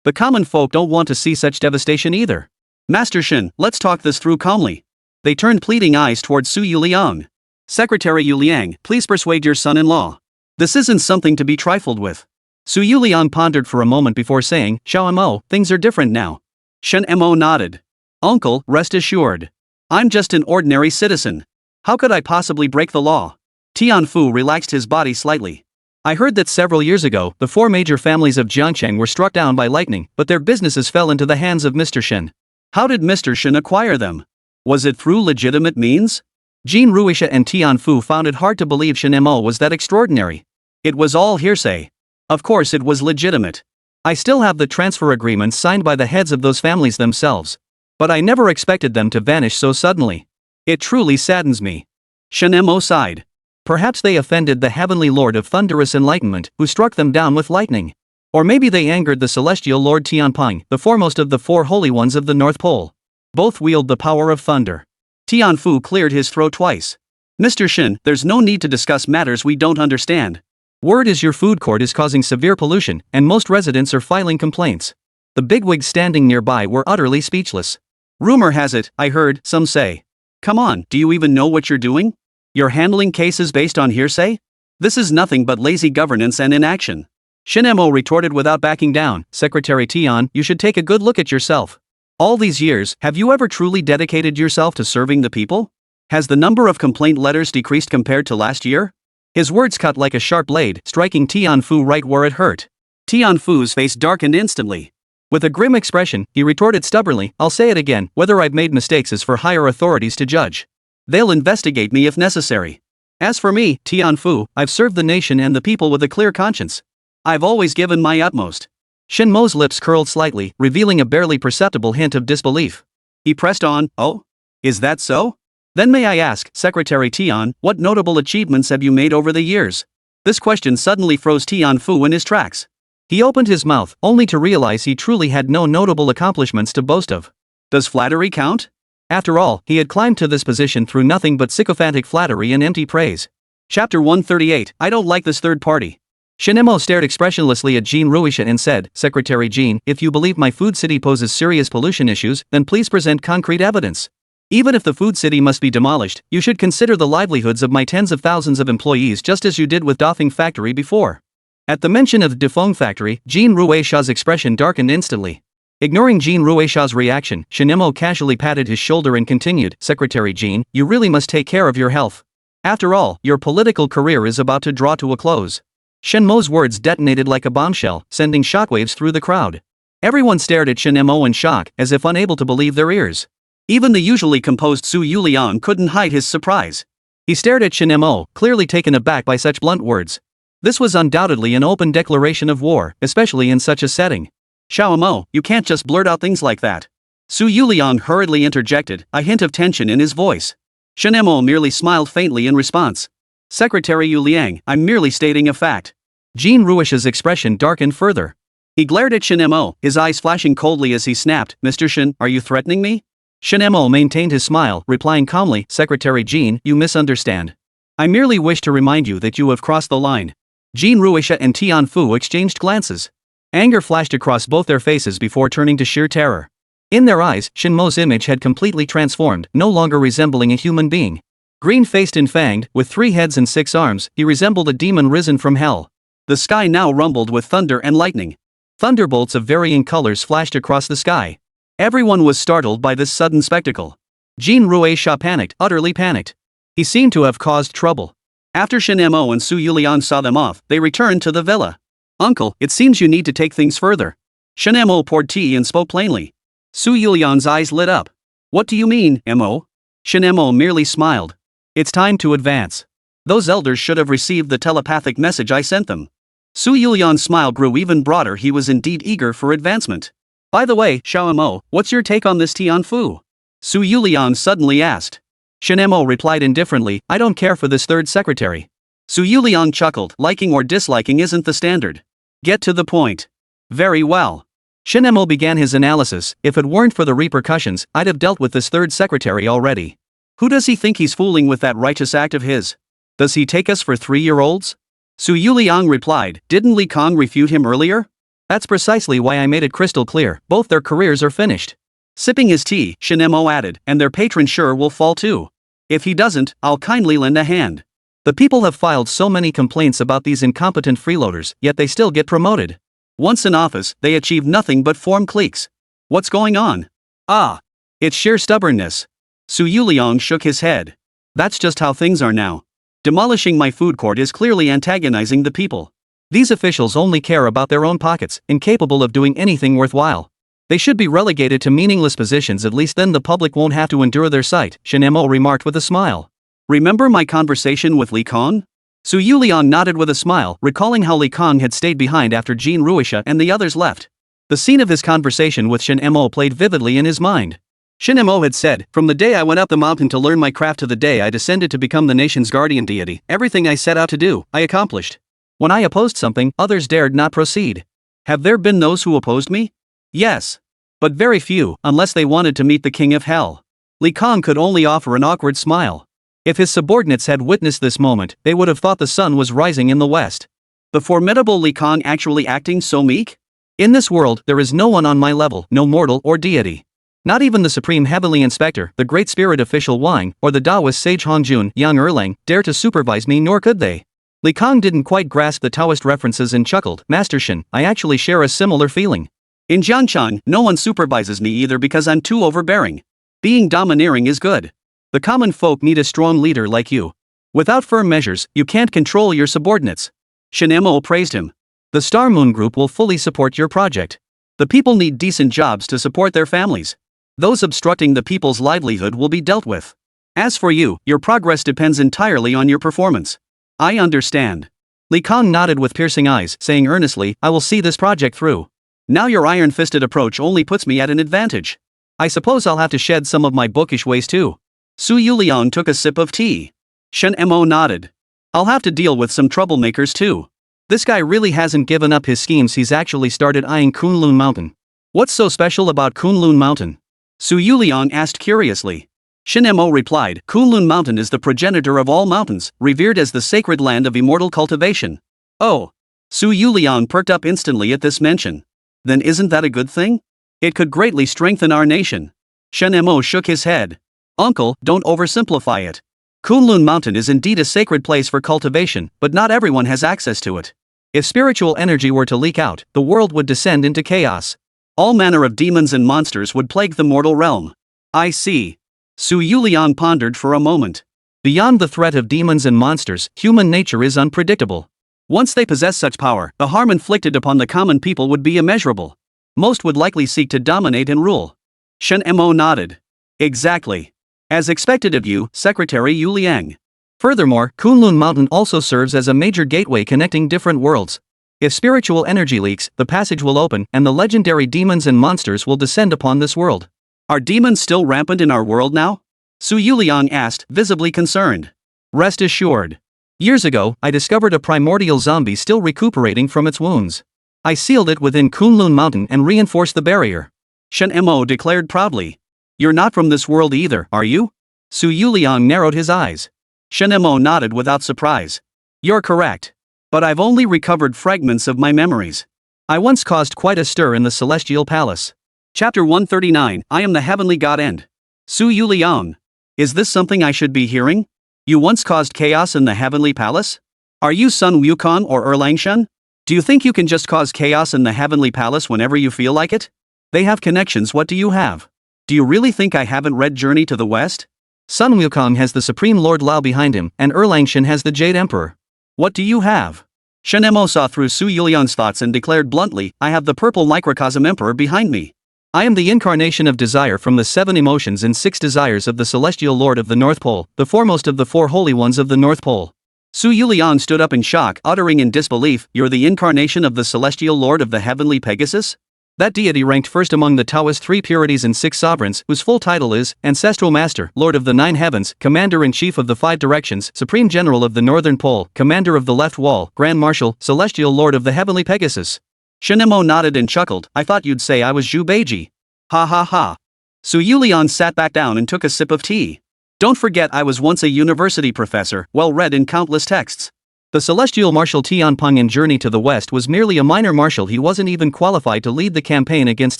The common folk don't want to see such devastation either. Master Shen, let's talk this through calmly. They turned pleading eyes towards Su Yuliang. Secretary Yu Liang, please persuade your son-in-law. This isn't something to be trifled with. Su Yuliang pondered for a moment before saying, Xiao Mo, things are different now. Shen Mo nodded. Uncle, rest assured. I'm just an ordinary citizen. How could I possibly break the law? Tianfu relaxed his body slightly. I heard that several years ago, the four major families of Jiangcheng were struck down by lightning, but their businesses fell into the hands of Mr. Shen. How did Mr. Shen acquire them? Was it through legitimate means? Jean Ruisha and Tianfu found it hard to believe Shen Mo was that extraordinary. It was all hearsay. Of course it was legitimate. I still have the transfer agreements signed by the heads of those families themselves. But I never expected them to vanish so suddenly. It truly saddens me. Shen Mo sighed. Perhaps they offended the heavenly lord of thunderous enlightenment, who struck them down with lightning. Or maybe they angered the celestial lord Tianping, the foremost of the four holy ones of the North Pole. Both wield the power of thunder. Tianfu cleared his throat twice. Mr. Shen, there's no need to discuss matters we don't understand. Word is your food court is causing severe pollution, and most residents are filing complaints. The bigwigs standing nearby were utterly speechless. Rumor has it, I heard, some say. Come on, do you even know what you're doing? You're handling cases based on hearsay? This is nothing but lazy governance and inaction. Shen Mo retorted without backing down. Secretary Tian, you should take a good look at yourself. All these years, have you ever truly dedicated yourself to serving the people? Has the number of complaint letters decreased compared to last year? His words cut like a sharp blade, striking Tianfu right where it hurt. Tianfu's face darkened instantly. With a grim expression, he retorted stubbornly, "I'll say it again, whether I've made mistakes is for higher authorities to judge. They'll investigate me if necessary. As for me, Tianfu, I've served the nation and the people with a clear conscience. I've always given my utmost." Shen Mo's lips curled slightly, revealing a barely perceptible hint of disbelief. He pressed on, "Oh? Is that so? Then may I ask, Secretary Tian, what notable achievements have you made over the years?" This question suddenly froze Tianfu in his tracks. He opened his mouth, only to realize he truly had no notable accomplishments to boast of. Does flattery count? After all, he had climbed to this position through nothing but sycophantic flattery and empty praise. Chapter 138, I don't like this third party. Shen Mo stared expressionlessly at Jean Ruisha and said, "Secretary Jean, if you believe my food city poses serious pollution issues, then please present concrete evidence. Even if the food city must be demolished, you should consider the livelihoods of my tens of thousands of employees just as you did with Dafeng Factory before." At the mention of the Dafeng Factory, Jean Ruisha's expression darkened instantly. Ignoring Jean Ruisha's reaction, Shen Mo casually patted his shoulder and continued, "Secretary Jean, you really must take care of your health. After all, your political career is about to draw to a close." Shen Mo's words detonated like a bombshell, sending shockwaves through the crowd. Everyone stared at Shen Mo in shock, as if unable to believe their ears. Even the usually composed Su Yuliang couldn't hide his surprise. He stared at Shen Mo, clearly taken aback by such blunt words. This was undoubtedly an open declaration of war, especially in such a setting. "Xiaowen, you can't just blurt out things like that." Su Yuliang hurriedly interjected, a hint of tension in his voice. Shen Mo merely smiled faintly in response. "Secretary Yuliang, I'm merely stating a fact." Jean Ruisha's expression darkened further. He glared at Shen Mo, his eyes flashing coldly as he snapped, "Mr. Shen, are you threatening me?" Shen Mo maintained his smile, replying calmly, "Secretary Jean, you misunderstand. I merely wish to remind you that you have crossed the line." Jean Ruisha and Tianfu exchanged glances. Anger flashed across both their faces before turning to sheer terror. In their eyes, Shen Mo's image had completely transformed, no longer resembling a human being. Green-faced and fanged, with 3 heads and 6 arms, he resembled a demon risen from hell. The sky now rumbled with thunder and lightning. Thunderbolts of varying colors flashed across the sky. Everyone was startled by this sudden spectacle. Jean Ruisha panicked, utterly panicked. He seemed to have caused trouble. After Shen Mo and Su Yuliang saw them off, they returned to the villa. "Uncle, it seems you need to take things further." Shen Mo poured tea and spoke plainly. Su Yuliang's eyes lit up. "What do you mean, Mo?" Shen Mo merely smiled. "It's time to advance. Those elders should have received the telepathic message I sent them." Su Yuliang's smile grew even broader. He was indeed eager for advancement. "By the way, Xiaowen, what's your take on this Tianfu?" Su Yuliang suddenly asked. Shen Mo replied indifferently, "I don't care for this third secretary." Su Yuliang chuckled, "Liking or disliking isn't the standard. Get to the point." "Very well." Shen Mo began his analysis. "If it weren't for the repercussions, I'd have dealt with this third secretary already. Who does he think he's fooling with that righteous act of his? Does he take us for 3-year-olds? Su Yuliang replied, "Didn't Li Kong refute him earlier? That's precisely why I made it crystal clear, both their careers are finished." Sipping his tea, Shen Mo added, "And their patron sure will fall too. If he doesn't, I'll kindly lend a hand. The people have filed so many complaints about these incompetent freeloaders, yet they still get promoted. Once in office, they achieve nothing but form cliques. What's going on? Ah, it's sheer stubbornness." Su Yuliang shook his head. "That's just how things are now. Demolishing my food court is clearly antagonizing the people. These officials only care about their own pockets, incapable of doing anything worthwhile. They should be relegated to meaningless positions, at least then the public won't have to endure their sight," Shen Mo remarked with a smile. "Remember my conversation with Li Kong?" Su Yuliang nodded with a smile, recalling how Li Kong had stayed behind after Jean Ruisha and the others left. The scene of his conversation with Shen Mo played vividly in his mind. Shen Mo had said, "From the day I went up the mountain to learn my craft to the day I descended to become the nation's guardian deity, everything I set out to do, I accomplished. When I opposed something, others dared not proceed. Have there been those who opposed me? Yes. But very few, unless they wanted to meet the king of hell." Li Kong could only offer an awkward smile. If his subordinates had witnessed this moment, they would have thought the sun was rising in the west. The formidable Li Kong actually acting so meek? In this world, there is no one on my level, no mortal or deity. Not even the Supreme Heavenly Inspector, the Great Spirit Official Wang, or the Daoist sage Hongjun, Yang Erlang, dare to supervise me, nor could they. Li Kong didn't quite grasp the Taoist references and chuckled, "Master Shen, I actually share a similar feeling. In Jianshan, no one supervises me either because I'm too overbearing. Being domineering is good. The common folk need a strong leader like you. Without firm measures, you can't control your subordinates. Shen Mo praised him. The Star Moon Group will fully support your project. The people need decent jobs to support their families. Those obstructing the people's livelihood will be dealt with. As for you, your progress depends entirely on your performance. I understand. Li Kong nodded with piercing eyes, saying earnestly, I will see this project through. Now your iron-fisted approach only puts me at an advantage. I suppose I'll have to shed some of my bookish ways too. Su Yuliang took a sip of tea. Shen Mo nodded. I'll have to deal with some troublemakers too. This guy really hasn't given up his schemes. He's actually started eyeing Kunlun Mountain. What's so special about Kunlun Mountain? Su Yuliang asked curiously. Shen Mo replied, Kunlun Mountain is the progenitor of all mountains, revered as the sacred land of immortal cultivation. Oh. Su Yuliang perked up instantly at this mention. Then isn't that a good thing? It could greatly strengthen our nation. Shen Mo shook his head. Uncle, don't oversimplify it. Kunlun Mountain is indeed a sacred place for cultivation, but not everyone has access to it. If spiritual energy were to leak out, the world would descend into chaos. All manner of demons and monsters would plague the mortal realm. I see. Su Yuliang pondered for a moment. Beyond the threat of demons and monsters, human nature is unpredictable. Once they possess such power, the harm inflicted upon the common people would be immeasurable. Most would likely seek to dominate and rule. Shen Mo nodded. Exactly. As expected of you, Secretary Yu Liang. Furthermore, Kunlun Mountain also serves as a major gateway connecting different worlds. If spiritual energy leaks, the passage will open, and the legendary demons and monsters will descend upon this world. Are demons still rampant in our world now? Su Yuliang asked, visibly concerned. Rest assured. Years ago, I discovered a primordial zombie still recuperating from its wounds. I sealed it within Kunlun Mountain and reinforced the barrier. Shen Mo declared proudly. You're not from this world either, are you? Su Yuliang narrowed his eyes. Shen Mo nodded without surprise. You're correct. But I've only recovered fragments of my memories. I once caused quite a stir in the Celestial Palace. Chapter 139, I am the Heavenly God End. Su Yuliang. Is this something I should be hearing? You once caused chaos in the Heavenly Palace? Are you Sun Wukong or Erlangshan? Do you think you can just cause chaos in the Heavenly Palace whenever you feel like it? They have connections. What do you have? Do you really think I haven't read Journey to the West? Sun Wukong has the Supreme Lord Lao behind him, and Erlangshan has the Jade Emperor. What do you have? Shen Mo saw through Su Yuliang's thoughts and declared bluntly, I have the Purple Microcosm Emperor behind me. I am the incarnation of desire from the 7 emotions and 6 desires of the Celestial Lord of the North Pole, the foremost of the 4 Holy Ones of the North Pole. Su Yuliang stood up in shock, uttering in disbelief, You're the incarnation of the Celestial Lord of the Heavenly Pegasus? That deity ranked first among the Taoist 3 purities and 6 sovereigns, whose full title is Ancestral Master, Lord of the 9 Heavens, Commander-in-Chief of the 5 Directions, Supreme General of the Northern Pole, Commander of the Left Wall, Grand Marshal, Celestial Lord of the Heavenly Pegasus. Shen Mo nodded and chuckled, I thought you'd say I was Zhu Beiji. Ha ha ha. Su Yuliang sat back down and took a sip of tea. Don't forget I was once a university professor, well read in countless texts. The Celestial Marshal Tianpeng in Journey to the West was merely a minor marshal. He wasn't even qualified to lead the campaign against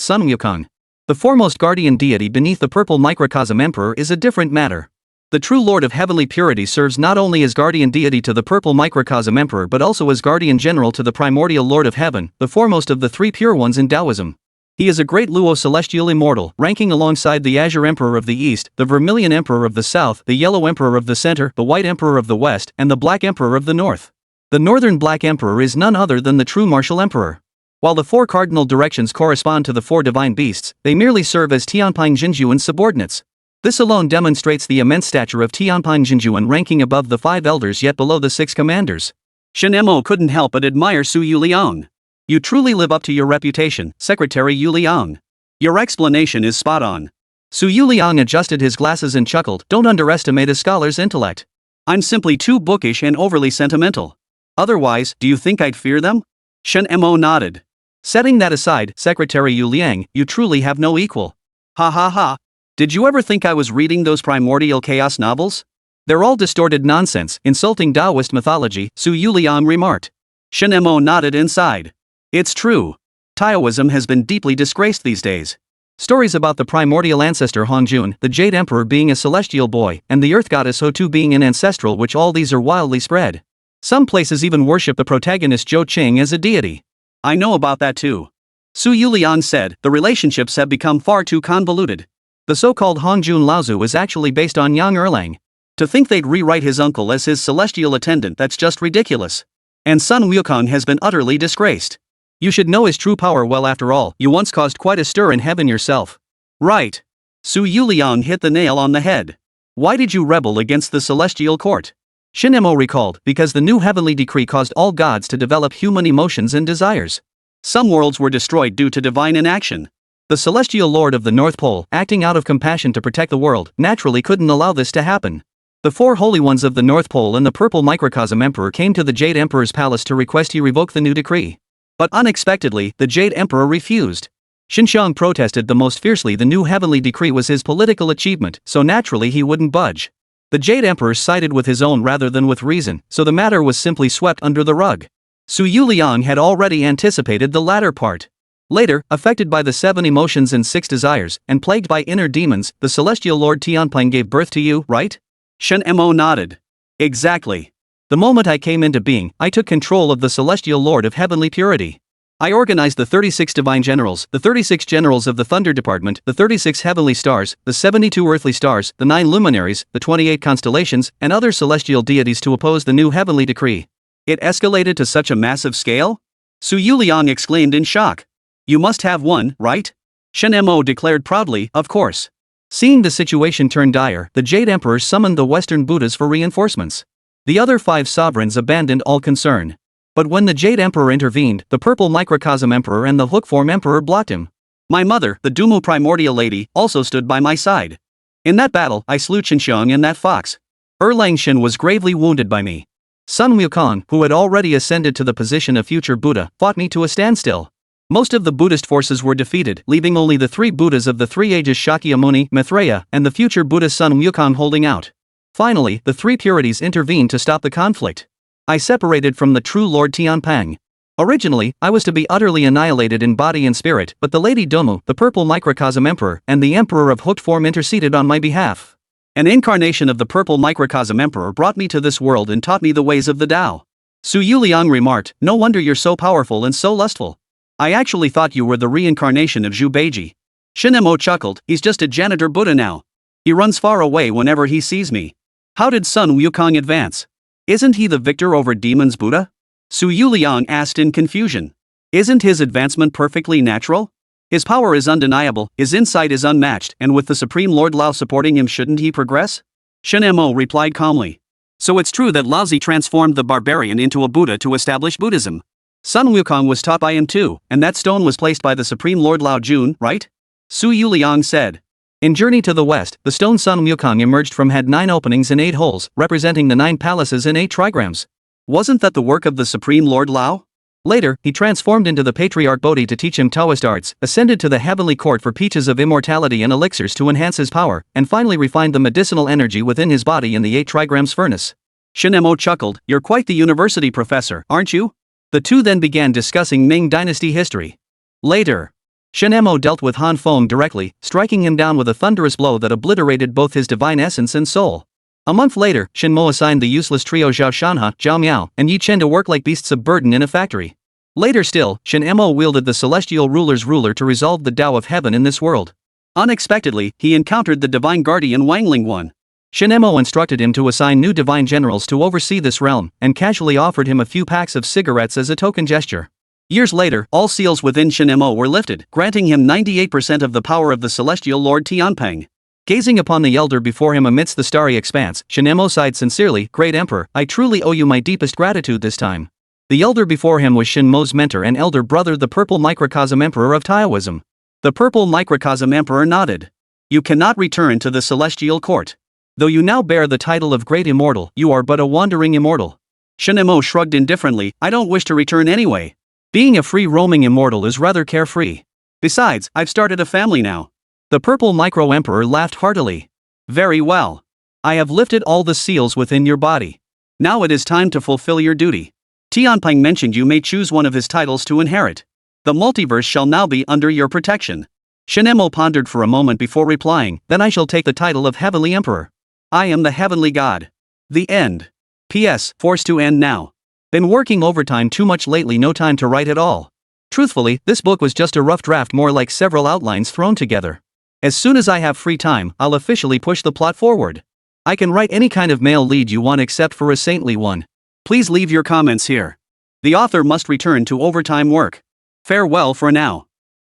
Sun Wukong. The foremost guardian deity beneath the Purple Microcosm Emperor is a different matter. The true Lord of Heavenly Purity serves not only as guardian deity to the Purple Microcosm Emperor but also as guardian general to the Primordial Lord of Heaven, the foremost of the 3 pure ones in Taoism. He is a great Luo celestial immortal, ranking alongside the Azure Emperor of the East, the Vermilion Emperor of the South, the Yellow Emperor of the Center, the White Emperor of the West, and the Black Emperor of the North. The Northern Black Emperor is none other than the true Martial Emperor. While the 4 cardinal directions correspond to the 4 divine beasts, they merely serve as Tianpeng Jinjuan's subordinates. This alone demonstrates the immense stature of Tianpeng Jinjuan, ranking above the 5 elders yet below the 6 commanders. Shen Mo couldn't help but admire Su Yuliang. You truly live up to your reputation, Secretary Yu Liang. Your explanation is spot on. Su Yuliang adjusted his glasses and chuckled, Don't underestimate a scholar's intellect. I'm simply too bookish and overly sentimental. Otherwise, do you think I'd fear them? Shen Mo nodded. Setting that aside, Secretary Yu Liang, you truly have no equal. Ha ha ha. Did you ever think I was reading those primordial chaos novels? They're all distorted nonsense, insulting Daoist mythology, Su Yuliang remarked. Shen Mo nodded inside. It's true. Taoism has been deeply disgraced these days. Stories about the primordial ancestor Hongjun, the Jade Emperor being a celestial boy, and the Earth Goddess Hotu being an ancestral, which all these are wildly spread. Some places even worship the protagonist Zhou Qing as a deity. I know about that too. Su Yuliang said, the relationships have become far too convoluted. The so-called Hongjun Laozu is actually based on Yang Erlang. To think they'd rewrite his uncle as his celestial attendant, that's just ridiculous. And Sun Wukong has been utterly disgraced. You should know his true power well, after all, you once caused quite a stir in heaven yourself. Right. Su Yuliang hit the nail on the head. Why did you rebel against the celestial court? Shen Mo recalled, because the new heavenly decree caused all gods to develop human emotions and desires. Some worlds were destroyed due to divine inaction. The celestial lord of the North Pole, acting out of compassion to protect the world, naturally couldn't allow this to happen. The four holy ones of the North Pole and the purple microcosm emperor came to the Jade Emperor's palace to request he revoke the new decree. But unexpectedly, the Jade Emperor refused. Xinxiang protested the most fiercely. The new heavenly decree was his political achievement, so naturally he wouldn't budge. The Jade Emperor sided with his own rather than with reason, so the matter was simply swept under the rug. Su Yuliang had already anticipated the latter part. Later, affected by the 7 emotions and 6 desires, and plagued by inner demons, the celestial lord Tianpeng gave birth to you, right? Shen Mo nodded. Exactly. The moment I came into being, I took control of the celestial lord of heavenly purity. I organized the 36 divine generals, the 36 generals of the thunder department, the 36 heavenly stars, the 72 earthly stars, the 9 luminaries, the 28 constellations, and other celestial deities to oppose the new heavenly decree. It escalated to such a massive scale? Su Yuliang exclaimed in shock. You must have won, right? Shen Mo declared proudly, of course. Seeing the situation turn dire, the Jade Emperor summoned the Western Buddhas for reinforcements. The other 5 sovereigns abandoned all concern. But when the Jade Emperor intervened, the Purple Microcosm Emperor and the Hookform Emperor blocked him. My mother, the Dumu Primordial Lady, also stood by my side. In that battle, I slew Xinxiang and that fox. Langshan was gravely wounded by me. Sun Wukong, who had already ascended to the position of future Buddha, fought me to a standstill. Most of the Buddhist forces were defeated, leaving only the 3 Buddhas of the 3 ages Shakyamuni, Maitreya, and the future Buddha Sun Wukong holding out. Finally, the 3 purities intervened to stop the conflict. I separated from the true Lord Tianpeng. Originally, I was to be utterly annihilated in body and spirit, but the Lady Domu, the Purple Microcosm Emperor, and the Emperor of Hooked Form interceded on my behalf. An incarnation of the Purple Microcosm Emperor brought me to this world and taught me the ways of the Tao. Su Yuliang remarked, no wonder you're so powerful and so lustful. I actually thought you were the reincarnation of Zhu Beiji. Shen Mo chuckled, he's just a janitor Buddha now. He runs far away whenever he sees me. How did Sun Wukong advance? Isn't he the victor over demons Buddha? Su Yuliang asked in confusion. Isn't his advancement perfectly natural? His power is undeniable, his insight is unmatched, and with the Supreme Lord Lao supporting him, shouldn't he progress? Shen Mo replied calmly. So it's true that Laozi transformed the barbarian into a Buddha to establish Buddhism. Sun Wukong was taught by him too, and that stone was placed by the Supreme Lord Lao Jun, right? Su Yuliang said. In Journey to the West, the stone Sun Wukong emerged from had 9 openings and 8 holes, representing the 9 palaces and 8 trigrams. Wasn't that the work of the Supreme Lord Lao? Later, he transformed into the Patriarch Bodhi to teach him Taoist arts, ascended to the heavenly court for peaches of immortality and elixirs to enhance his power, and finally refined the medicinal energy within his body in the 8 trigrams furnace. Shen Mo chuckled, you're quite the university professor, aren't you? The two then began discussing Ming Dynasty history. Later, Shen Mo dealt with Han Feng directly, striking him down with a thunderous blow that obliterated both his divine essence and soul. A month later, Shen Mo assigned the useless trio Zhao Shanhe, Zhao Miao, and Yi Chen to work like beasts of burden in a factory. Later still, Shen Mo wielded the celestial ruler's ruler to resolve the Tao of heaven in this world. Unexpectedly, he encountered the divine guardian Wangling One. Shen Mo instructed him to assign new divine generals to oversee this realm, and casually offered him a few packs of cigarettes as a token gesture. Years later, all seals within Shen Mo were lifted, granting him 98% of the power of the celestial Lord Tianpeng. Gazing upon the elder before him amidst the starry expanse, Shen Mo sighed sincerely, Great Emperor, I truly owe you my deepest gratitude this time. The elder before him was Shen Mo's mentor and elder brother, the Purple Microcosm Emperor of Taoism. The Purple Microcosm Emperor nodded. You cannot return to the celestial court. Though you now bear the title of Great Immortal, you are but a wandering immortal. Shen Mo shrugged indifferently, I don't wish to return anyway. Being a free-roaming immortal is rather carefree. Besides, I've started a family now. The Purple Micro Emperor laughed heartily. Very well. I have lifted all the seals within your body. Now it is time to fulfill your duty. Tianpeng mentioned you may choose one of his titles to inherit. The multiverse shall now be under your protection. Shen Mo pondered for a moment before replying, then I shall take the title of Heavenly Emperor. I am the Heavenly God. The end. P.S. Forced to end now. Been working overtime too much lately, no time to write at all. Truthfully, this book was just a rough draft, more like several outlines thrown together. As soon as I have free time, I'll officially push the plot forward. I can write any kind of male lead you want except for a saintly one. Please leave your comments here. The author must return to overtime work. Farewell for now.